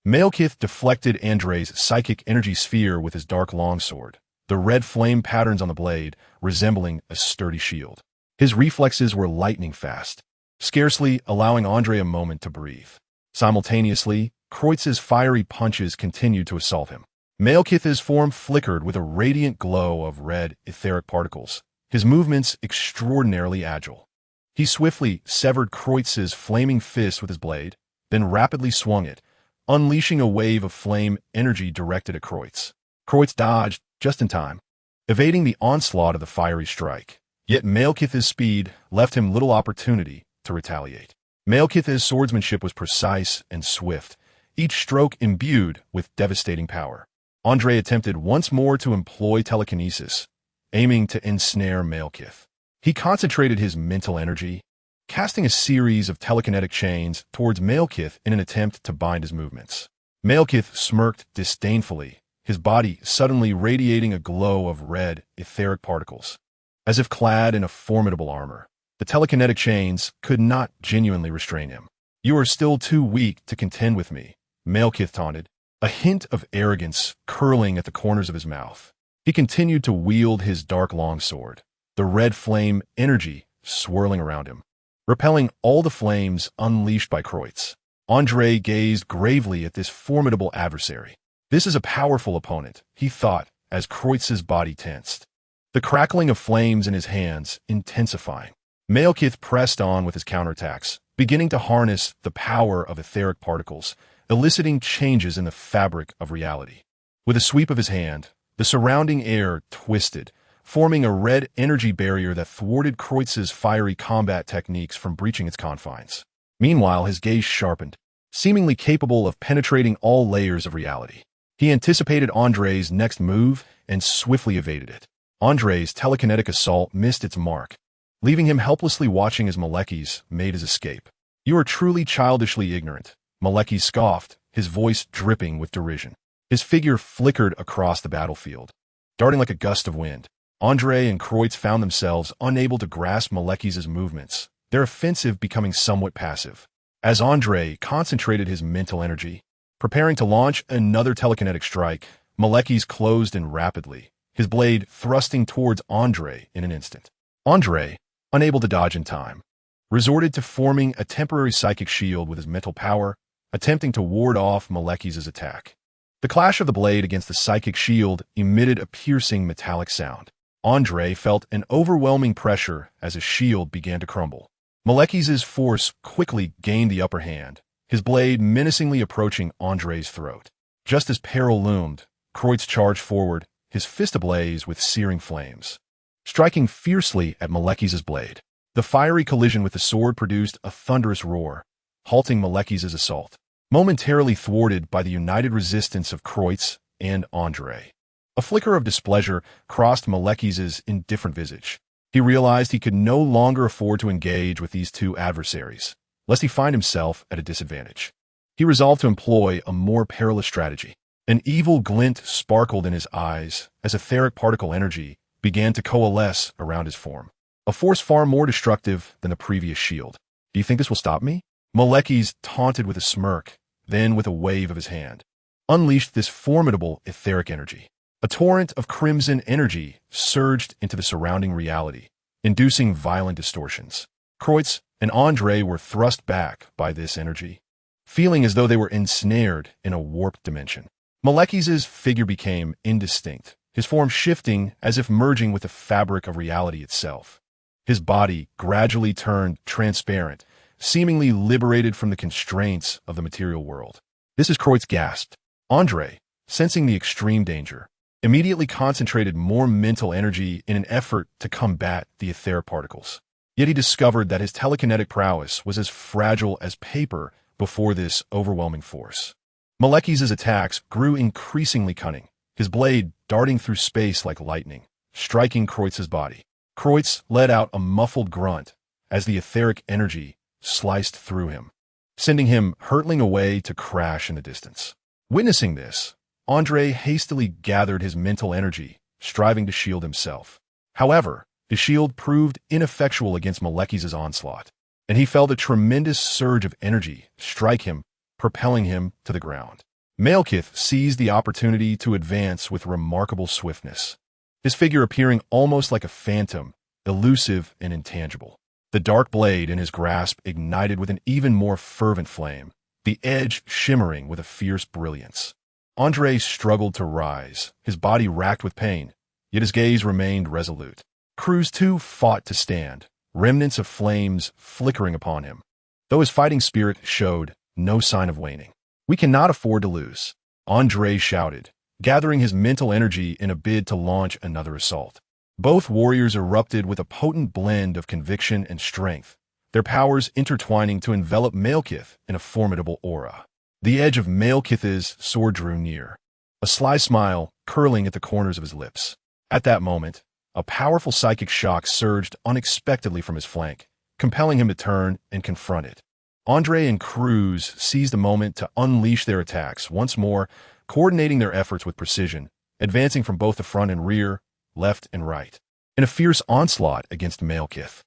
Malekith deflected Andre's psychic energy sphere with his dark longsword, the red flame patterns on the blade resembling a sturdy shield. His reflexes were lightning fast, scarcely allowing Andre a moment to breathe. Simultaneously, Kreutz's fiery punches continued to assault him. Malekith's form flickered with a radiant glow of red etheric particles, his movements extraordinarily agile. He swiftly severed Kreutz's flaming fist with his blade, then rapidly swung it, unleashing a wave of flame energy directed at Kreutz. Kreutz dodged just in time, evading the onslaught of the fiery strike. Yet Malekith's speed left him little opportunity to retaliate. Malekith's swordsmanship was precise and swift, each stroke imbued with devastating power. Andre attempted once more to employ telekinesis, aiming to ensnare Malekith. He concentrated his mental energy, casting a series of telekinetic chains towards Malekith in an attempt to bind his movements. Malekith smirked disdainfully, his body suddenly radiating a glow of red, etheric particles. As if clad in a formidable armor, the telekinetic chains could not genuinely restrain him. "You are still too weak to contend with me," Malekith taunted, a hint of arrogance curling at the corners of his mouth. He continued to wield his dark longsword, the red flame energy swirling around him, repelling all the flames unleashed by Kreutz. Andre gazed gravely at this formidable adversary. This is a powerful opponent, he thought, as Kreutz's body tensed, the crackling of flames in his hands intensifying. Malekith pressed on with his counterattacks, beginning to harness the power of etheric particles, eliciting changes in the fabric of reality. With a sweep of his hand, the surrounding air twisted, forming a red energy barrier that thwarted Kreutz's fiery combat techniques from breaching its confines. Meanwhile, his gaze sharpened, seemingly capable of penetrating all layers of reality. He anticipated Andre's next move and swiftly evaded it. Andre's telekinetic assault missed its mark, leaving him helplessly watching as Malekith made his escape. "You are truly childishly ignorant," Malekith scoffed, his voice dripping with derision. His figure flickered across the battlefield, darting like a gust of wind. Andre and Kreutz found themselves unable to grasp Malekith's movements, their offensive becoming somewhat passive. As Andre concentrated his mental energy, preparing to launch another telekinetic strike, Malekith closed in rapidly, his blade thrusting towards Andre in an instant. Andre, unable to dodge in time, resorted to forming a temporary psychic shield with his mental power, attempting to ward off Malekith's attack. The clash of the blade against the psychic shield emitted a piercing metallic sound. Andre felt an overwhelming pressure as his shield began to crumble. Malekith's force quickly gained the upper hand, his blade menacingly approaching Andre's throat. Just as peril loomed, Kreutz charged forward, his fist ablaze with searing flames, striking fiercely at Malekith's blade. The fiery collision with the sword produced a thunderous roar, halting Malekith's assault, momentarily thwarted by the united resistance of Kreutz and Andre. A flicker of displeasure crossed Malekith's indifferent visage. He realized he could no longer afford to engage with these two adversaries, lest he find himself at a disadvantage. He resolved to employ a more perilous strategy. An evil glint sparkled in his eyes as etheric particle energy began to coalesce around his form, a force far more destructive than the previous shield. "Do you think this will stop me?" Malekith taunted with a smirk, then with a wave of his hand, unleashed this formidable etheric energy. A torrent of crimson energy surged into the surrounding reality, inducing violent distortions. Kreutz and Andre were thrust back by this energy, feeling as though they were ensnared in a warped dimension. Malekith's figure became indistinct, his form shifting as if merging with the fabric of reality itself. His body gradually turned transparent, seemingly liberated from the constraints of the material world. "This is," Kreutz gasped. Andre, sensing the extreme danger, immediately concentrated more mental energy in an effort to combat the etheric particles. Yet he discovered that his telekinetic prowess was as fragile as paper before this overwhelming force. Malekith's attacks grew increasingly cunning, his blade darting through space like lightning, striking Kreutz's body. Kreutz let out a muffled grunt as the etheric energy sliced through him, sending him hurtling away to crash in the distance. Witnessing this, Andre hastily gathered his mental energy, striving to shield himself. However, his shield proved ineffectual against Malekith's onslaught, and he felt a tremendous surge of energy strike him, propelling him to the ground. Malekith seized the opportunity to advance with remarkable swiftness, his figure appearing almost like a phantom, elusive and intangible. The dark blade in his grasp ignited with an even more fervent flame, the edge shimmering with a fierce brilliance. Andre struggled to rise, his body racked with pain, yet his gaze remained resolute. Kreutz too fought to stand, remnants of flames flickering upon him, though his fighting spirit showed no sign of waning. "We cannot afford to lose," Andre shouted, gathering his mental energy in a bid to launch another assault. Both warriors erupted with a potent blend of conviction and strength, their powers intertwining to envelop Malekith in a formidable aura. The edge of Malekith's sword drew near, a sly smile curling at the corners of his lips. At that moment, a powerful psychic shock surged unexpectedly from his flank, compelling him to turn and confront it. Andre and Kreutz seized the moment to unleash their attacks once more, coordinating their efforts with precision, advancing from both the front and rear, left and right, in a fierce onslaught against Malekith.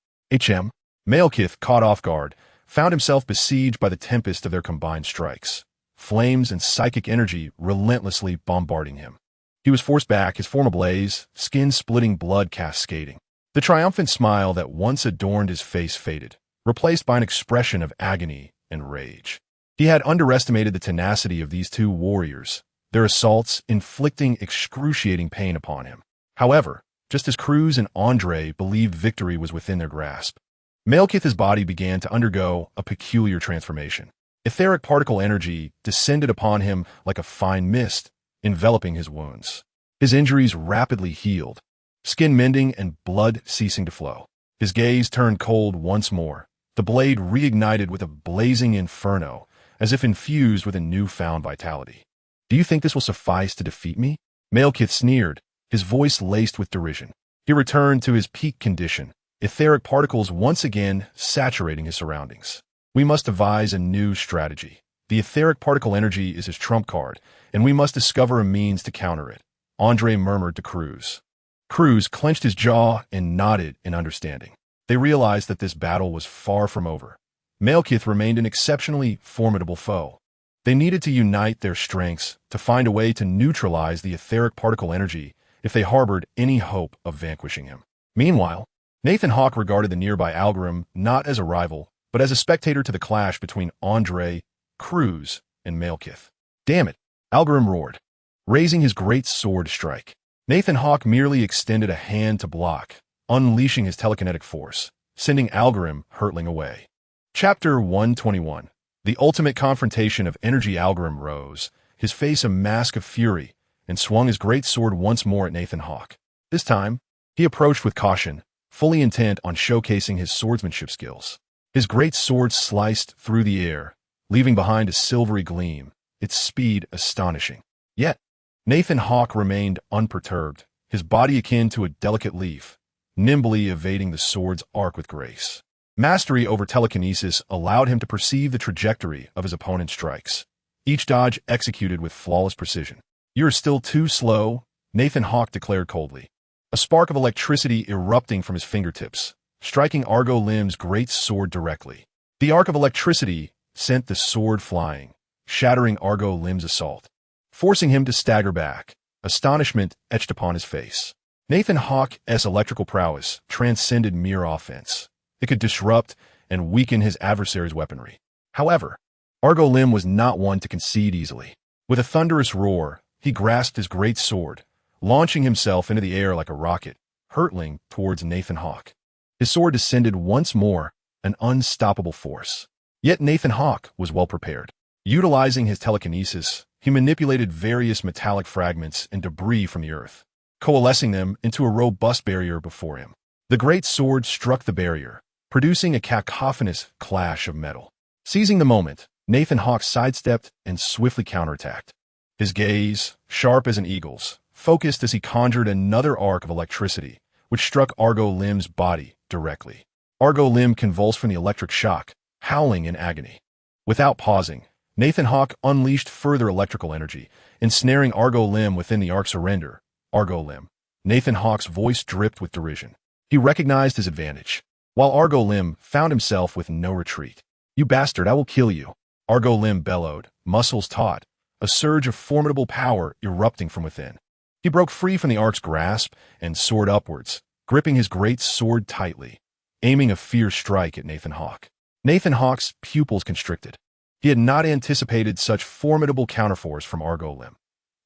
Malekith, caught off guard, found himself besieged by the tempest of their combined strikes, flames and psychic energy relentlessly bombarding him. He was forced back, his form ablaze, skin-splitting blood cascading. The triumphant smile that once adorned his face faded, replaced by an expression of agony and rage. He had underestimated the tenacity of these two warriors, their assaults inflicting excruciating pain upon him. However, just as Kreutz and Andre believed victory was within their grasp, Malekith's body began to undergo a peculiar transformation. Etheric particle energy descended upon him like a fine mist, enveloping his wounds. His injuries rapidly healed, skin mending and blood ceasing to flow. His gaze turned cold once more, the blade reignited with a blazing inferno, as if infused with a newfound vitality. "Do you think this will suffice to defeat me?" Malekith sneered, his voice laced with derision. He returned to his peak condition, etheric particles once again saturating his surroundings. We must devise a new strategy. The etheric particle energy is his trump card, and we must discover a means to counter it, Andre murmured to Cruz. Cruz clenched his jaw and nodded in understanding. They realized that this battle was far from over. Malekith remained an exceptionally formidable foe. They needed to unite their strengths to find a way to neutralize the etheric particle energy if they harbored any hope of vanquishing him. Meanwhile, Nathan Hawke regarded the nearby Algrim not as a rival, but as a spectator to the clash between Andre, Cruz, and Malekith. Damn it, Algrim roared, raising his great sword to strike. Nathan Hawke merely extended a hand to block, unleashing his telekinetic force, sending Algrim hurtling away. Chapter 121. The ultimate confrontation of energy. Algrim rose, his face a mask of fury, and swung his great sword once more at Nathan Hawke. This time, he approached with caution, fully intent on showcasing his swordsmanship skills. His great sword sliced through the air, leaving behind a silvery gleam, its speed astonishing. Yet, Nathan Hawke remained unperturbed, his body akin to a delicate leaf, nimbly evading the sword's arc with grace. Mastery over telekinesis allowed him to perceive the trajectory of his opponent's strikes, each dodge executed with flawless precision. "You're still too slow," Nathan Hawke declared coldly, a spark of electricity erupting from his fingertips, striking Argo Lim's great sword directly. The arc of electricity sent the sword flying, shattering Argo Lim's assault, forcing him to stagger back, astonishment etched upon his face. Nathan Hawke's electrical prowess transcended mere offense. It could disrupt and weaken his adversary's weaponry. However, Argo Lim was not one to concede easily. With a thunderous roar, he grasped his great sword, launching himself into the air like a rocket, hurtling towards Nathan Hawke. His sword descended once more, an unstoppable force. Yet Nathan Hawke was well prepared. Utilizing his telekinesis, he manipulated various metallic fragments and debris from the earth, coalescing them into a robust barrier before him. The great sword struck the barrier, producing a cacophonous clash of metal. Seizing the moment, Nathan Hawke sidestepped and swiftly counterattacked. His gaze, sharp as an eagle's, focused as he conjured another arc of electricity, which struck Argo Lim's body directly. Argo Lim convulsed from the electric shock, howling in agony. Without pausing, Nathan Hawke unleashed further electrical energy, ensnaring Argo Lim within the arc. "Surrender, Argo Lim." Nathan Hawke's voice dripped with derision. He recognized his advantage, while Argo Lim found himself with no retreat. "You bastard, I will kill you," Argo Lim bellowed, muscles taut, a surge of formidable power erupting from within. He broke free from the arc's grasp and soared upwards, gripping his great sword tightly, aiming a fierce strike at Nathan Hawke. Nathan Hawke's pupils constricted. He had not anticipated such formidable counterforce from Argo Lim.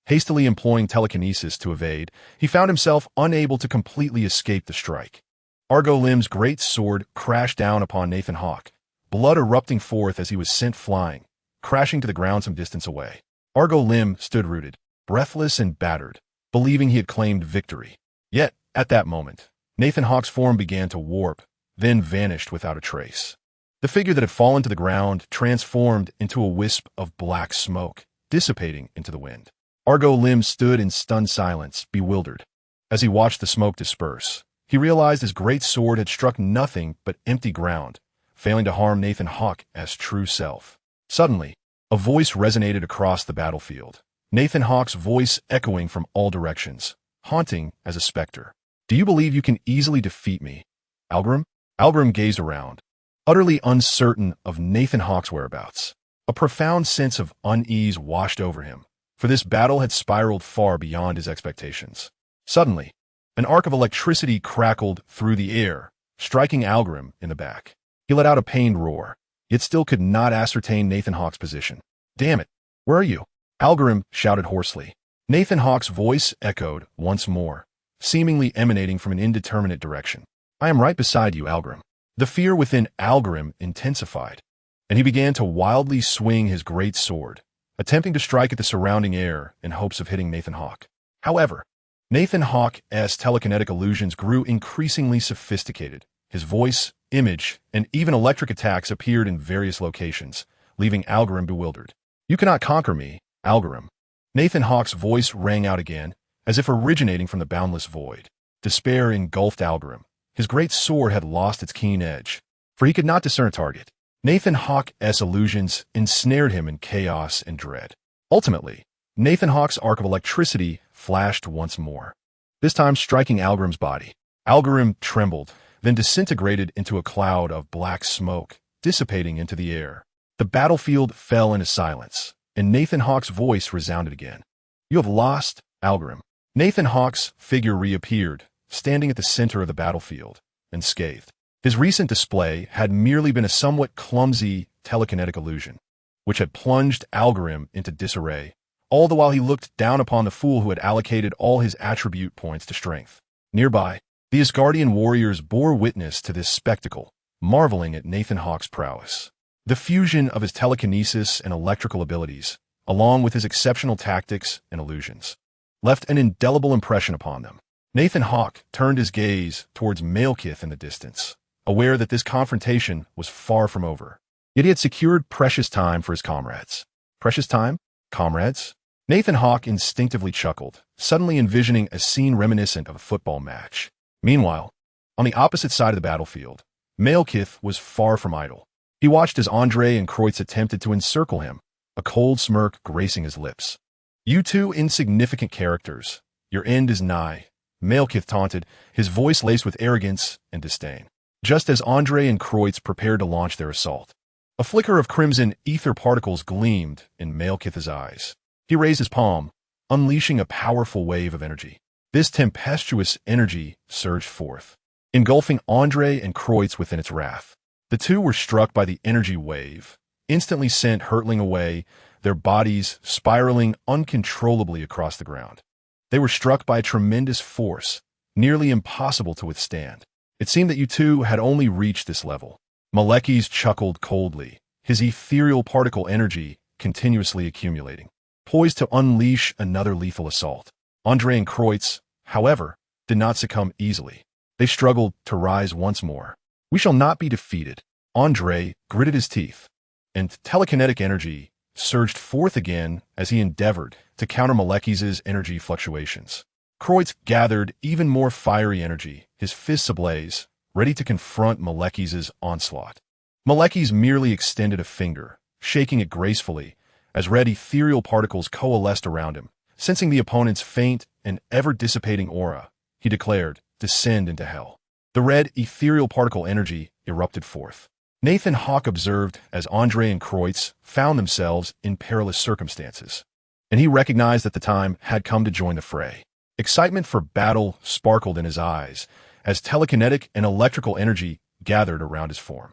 Hastily employing telekinesis to evade, he found himself unable to completely escape the strike. Argo Lim's great sword crashed down upon Nathan Hawke, blood erupting forth as he was sent flying, crashing to the ground some distance away. Argo Lim stood rooted, breathless and battered, believing he had claimed victory. Yet, at that moment, Nathan Hawke's form began to warp, then vanished without a trace. The figure that had fallen to the ground transformed into a wisp of black smoke, dissipating into the wind. Argo Lim stood in stunned silence, bewildered. As he watched the smoke disperse, he realized his great sword had struck nothing but empty ground, failing to harm Nathan Hawke's true self. Suddenly, a voice resonated across the battlefield, Nathan Hawke's voice echoing from all directions, haunting as a specter. "Do you believe you can easily defeat me, Algrim?" Algrim gazed around, utterly uncertain of Nathan Hawke's whereabouts. A profound sense of unease washed over him, for this battle had spiraled far beyond his expectations. Suddenly, an arc of electricity crackled through the air, striking Algrim in the back. He let out a pained roar, yet still could not ascertain Nathan Hawke's position. "Damn it, where are you?" Algrim shouted hoarsely. Nathan Hawke's voice echoed once more, seemingly emanating from an indeterminate direction. "I am right beside you, Algrim." The fear within Algrim intensified, and he began to wildly swing his great sword, attempting to strike at the surrounding air in hopes of hitting Nathan Hawke. However, Nathan Hawke's telekinetic illusions grew increasingly sophisticated. His voice, image, and even electric attacks appeared in various locations, leaving Algrim bewildered. "You cannot conquer me, Algrim." Nathan Hawke's voice rang out again, as if originating from the boundless void. Despair engulfed Algrim, His great sword had lost its keen edge, for he could not discern a target. Nathan Hawke's illusions ensnared him in chaos and dread. Ultimately, Nathan Hawke's arc of electricity flashed once more, this time striking Algrim's body. Algrim trembled, then disintegrated into a cloud of black smoke, dissipating into the air. The battlefield fell into silence, and Nathan Hawke's voice resounded again. "You have lost, Algrim." Nathan Hawke's figure reappeared, standing at the center of the battlefield, unscathed. His recent display had merely been a somewhat clumsy telekinetic illusion, which had plunged Algrim into disarray, all the while he looked down upon the fool who had allocated all his attribute points to strength. Nearby, the Asgardian warriors bore witness to this spectacle, marveling at Nathan Hawke's prowess. The fusion of his telekinesis and electrical abilities, along with his exceptional tactics and illusions, left an indelible impression upon them. Nathan Hawke turned his gaze towards Malekith in the distance, aware that this confrontation was far from over. Yet he had secured precious time for his comrades. Precious time? Comrades? Nathan Hawke instinctively chuckled, suddenly envisioning a scene reminiscent of a football match. Meanwhile, on the opposite side of the battlefield, Malekith was far from idle. He watched as Andre and Kreutz attempted to encircle him, a cold smirk gracing his lips. "You two insignificant characters, your end is nigh," Malekith taunted, his voice laced with arrogance and disdain. Just as Andre and Kreutz prepared to launch their assault, a flicker of crimson ether particles gleamed in Malekith's eyes. He raised his palm, unleashing a powerful wave of energy. This tempestuous energy surged forth, engulfing Andre and Kreutz within its wrath. The two were struck by the energy wave, instantly sent hurtling away, their bodies spiraling uncontrollably across the ground. They were struck by a tremendous force, nearly impossible to withstand. It seemed that you two had only reached this level. Malekith chuckled coldly, his ethereal particle energy continuously accumulating, poised to unleash another lethal assault. Andre and Kreutz, however, did not succumb easily. They struggled to rise once more. "We shall not be defeated." Andre gritted his teeth, and telekinetic energy surged forth again as he endeavored to counter Malekith's energy fluctuations. Kreutz gathered even more fiery energy, his fists ablaze, ready to confront Malekith's onslaught. Malekith merely extended a finger, shaking it gracefully, as red ethereal particles coalesced around him. Sensing the opponent's faint and ever-dissipating aura, he declared, "Descend into hell." The red ethereal particle energy erupted forth. Nathan Hawke observed as Andre and Kreutz found themselves in perilous circumstances, and he recognized that the time had come to join the fray. Excitement for battle sparkled in his eyes as telekinetic and electrical energy gathered around his form.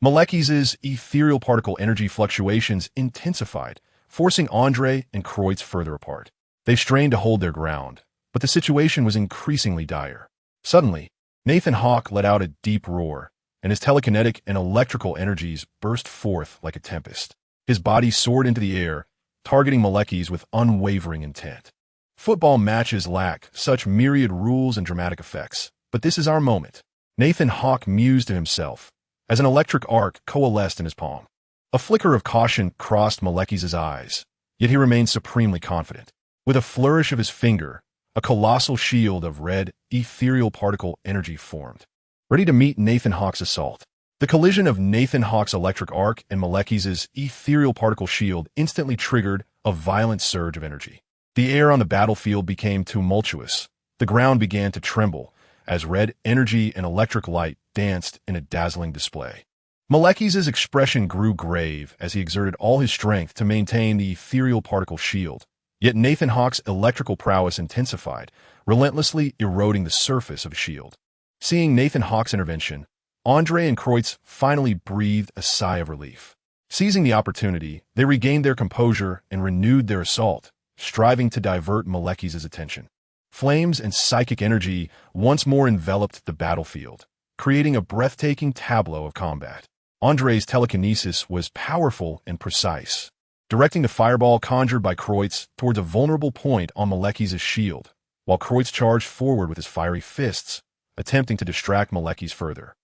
Malekith's ethereal particle energy fluctuations intensified, forcing Andre and Kreutz further apart. They strained to hold their ground, but the situation was increasingly dire. Suddenly, Nathan Hawke let out a deep roar, and his telekinetic and electrical energies burst forth like a tempest. His body soared into the air, targeting Malekith with unwavering intent. Football matches lack such myriad rules and dramatic effects, but this is our moment, Nathan Hawke mused to himself, as an electric arc coalesced in his palm. A flicker of caution crossed Malekith's eyes, yet he remained supremely confident. With a flourish of his finger, a colossal shield of red, ethereal particle energy formed, ready to meet Nathan Hawke's assault. The collision of Nathan Hawke's electric arc and Malekith's ethereal particle shield instantly triggered a violent surge of energy. The air on the battlefield became tumultuous. The ground began to tremble as red energy and electric light danced in a dazzling display. Malekith's expression grew grave as he exerted all his strength to maintain the ethereal particle shield. Yet Nathan Hawke's electrical prowess intensified, relentlessly eroding the surface of his shield. Seeing Nathan Hawke's intervention, Andre and Kreutz finally breathed a sigh of relief. Seizing the opportunity, they regained their composure and renewed their assault, striving to divert Malekith's attention. Flames and psychic energy once more enveloped the battlefield, creating a breathtaking tableau of combat. Andre's telekinesis was powerful and precise, directing the fireball conjured by Kreutz towards a vulnerable point on Malekith's shield, while Kreutz charged forward with his fiery fists, attempting to distract Malekith further.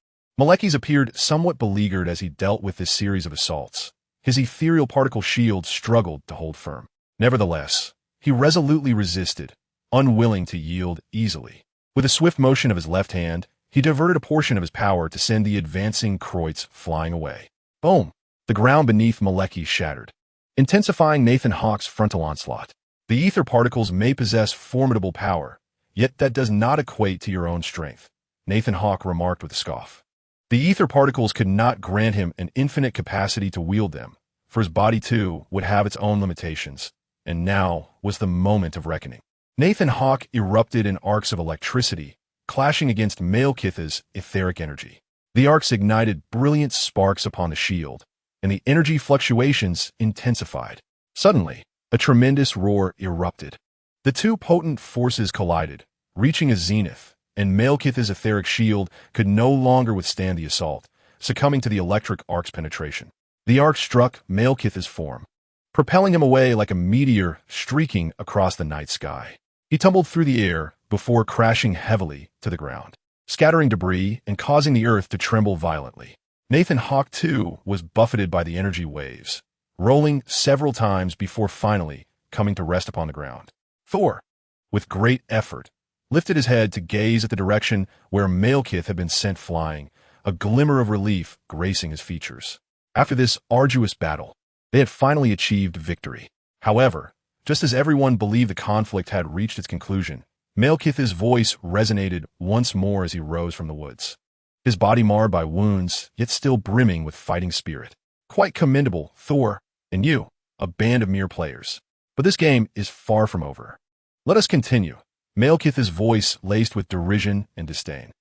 Malekith appeared somewhat beleaguered as he dealt with this series of assaults. His ethereal particle shield struggled to hold firm. Nevertheless, he resolutely resisted, unwilling to yield easily. With a swift motion of his left hand, He diverted a portion of his power to send the advancing Kreutz flying away. Boom! The ground beneath Maleki shattered, intensifying Nathan Hawke's frontal onslaught. The ether particles may possess formidable power, yet that does not equate to your own strength, Nathan Hawke remarked with a scoff. The ether particles could not grant him an infinite capacity to wield them, for his body too would have its own limitations, and now was the moment of reckoning. Nathan Hawke erupted in arcs of electricity, clashing against Malekith's etheric energy. The arcs ignited brilliant sparks upon the shield, and the energy fluctuations intensified. Suddenly, a tremendous roar erupted. The two potent forces collided, reaching a zenith, and Malekith's etheric shield could no longer withstand the assault, succumbing to the electric arc's penetration. The arc struck Malekith's form, propelling him away like a meteor streaking across the night sky. He tumbled through the air before crashing heavily to the ground, scattering debris and causing the earth to tremble violently. Nathan Hawke, too, was buffeted by the energy waves, rolling several times before finally coming to rest upon the ground. Thor, with great effort, lifted his head to gaze at the direction where Malekith had been sent flying, a glimmer of relief gracing his features. After this arduous battle, they had finally achieved victory. However, just as everyone believed the conflict had reached its conclusion, Malekith's voice resonated once more as he rose from the woods, his body marred by wounds, yet still brimming with fighting spirit. Quite commendable, Thor, and you, a band of mere players. But this game is far from over. Let us continue. Malekith's voice laced with derision and disdain.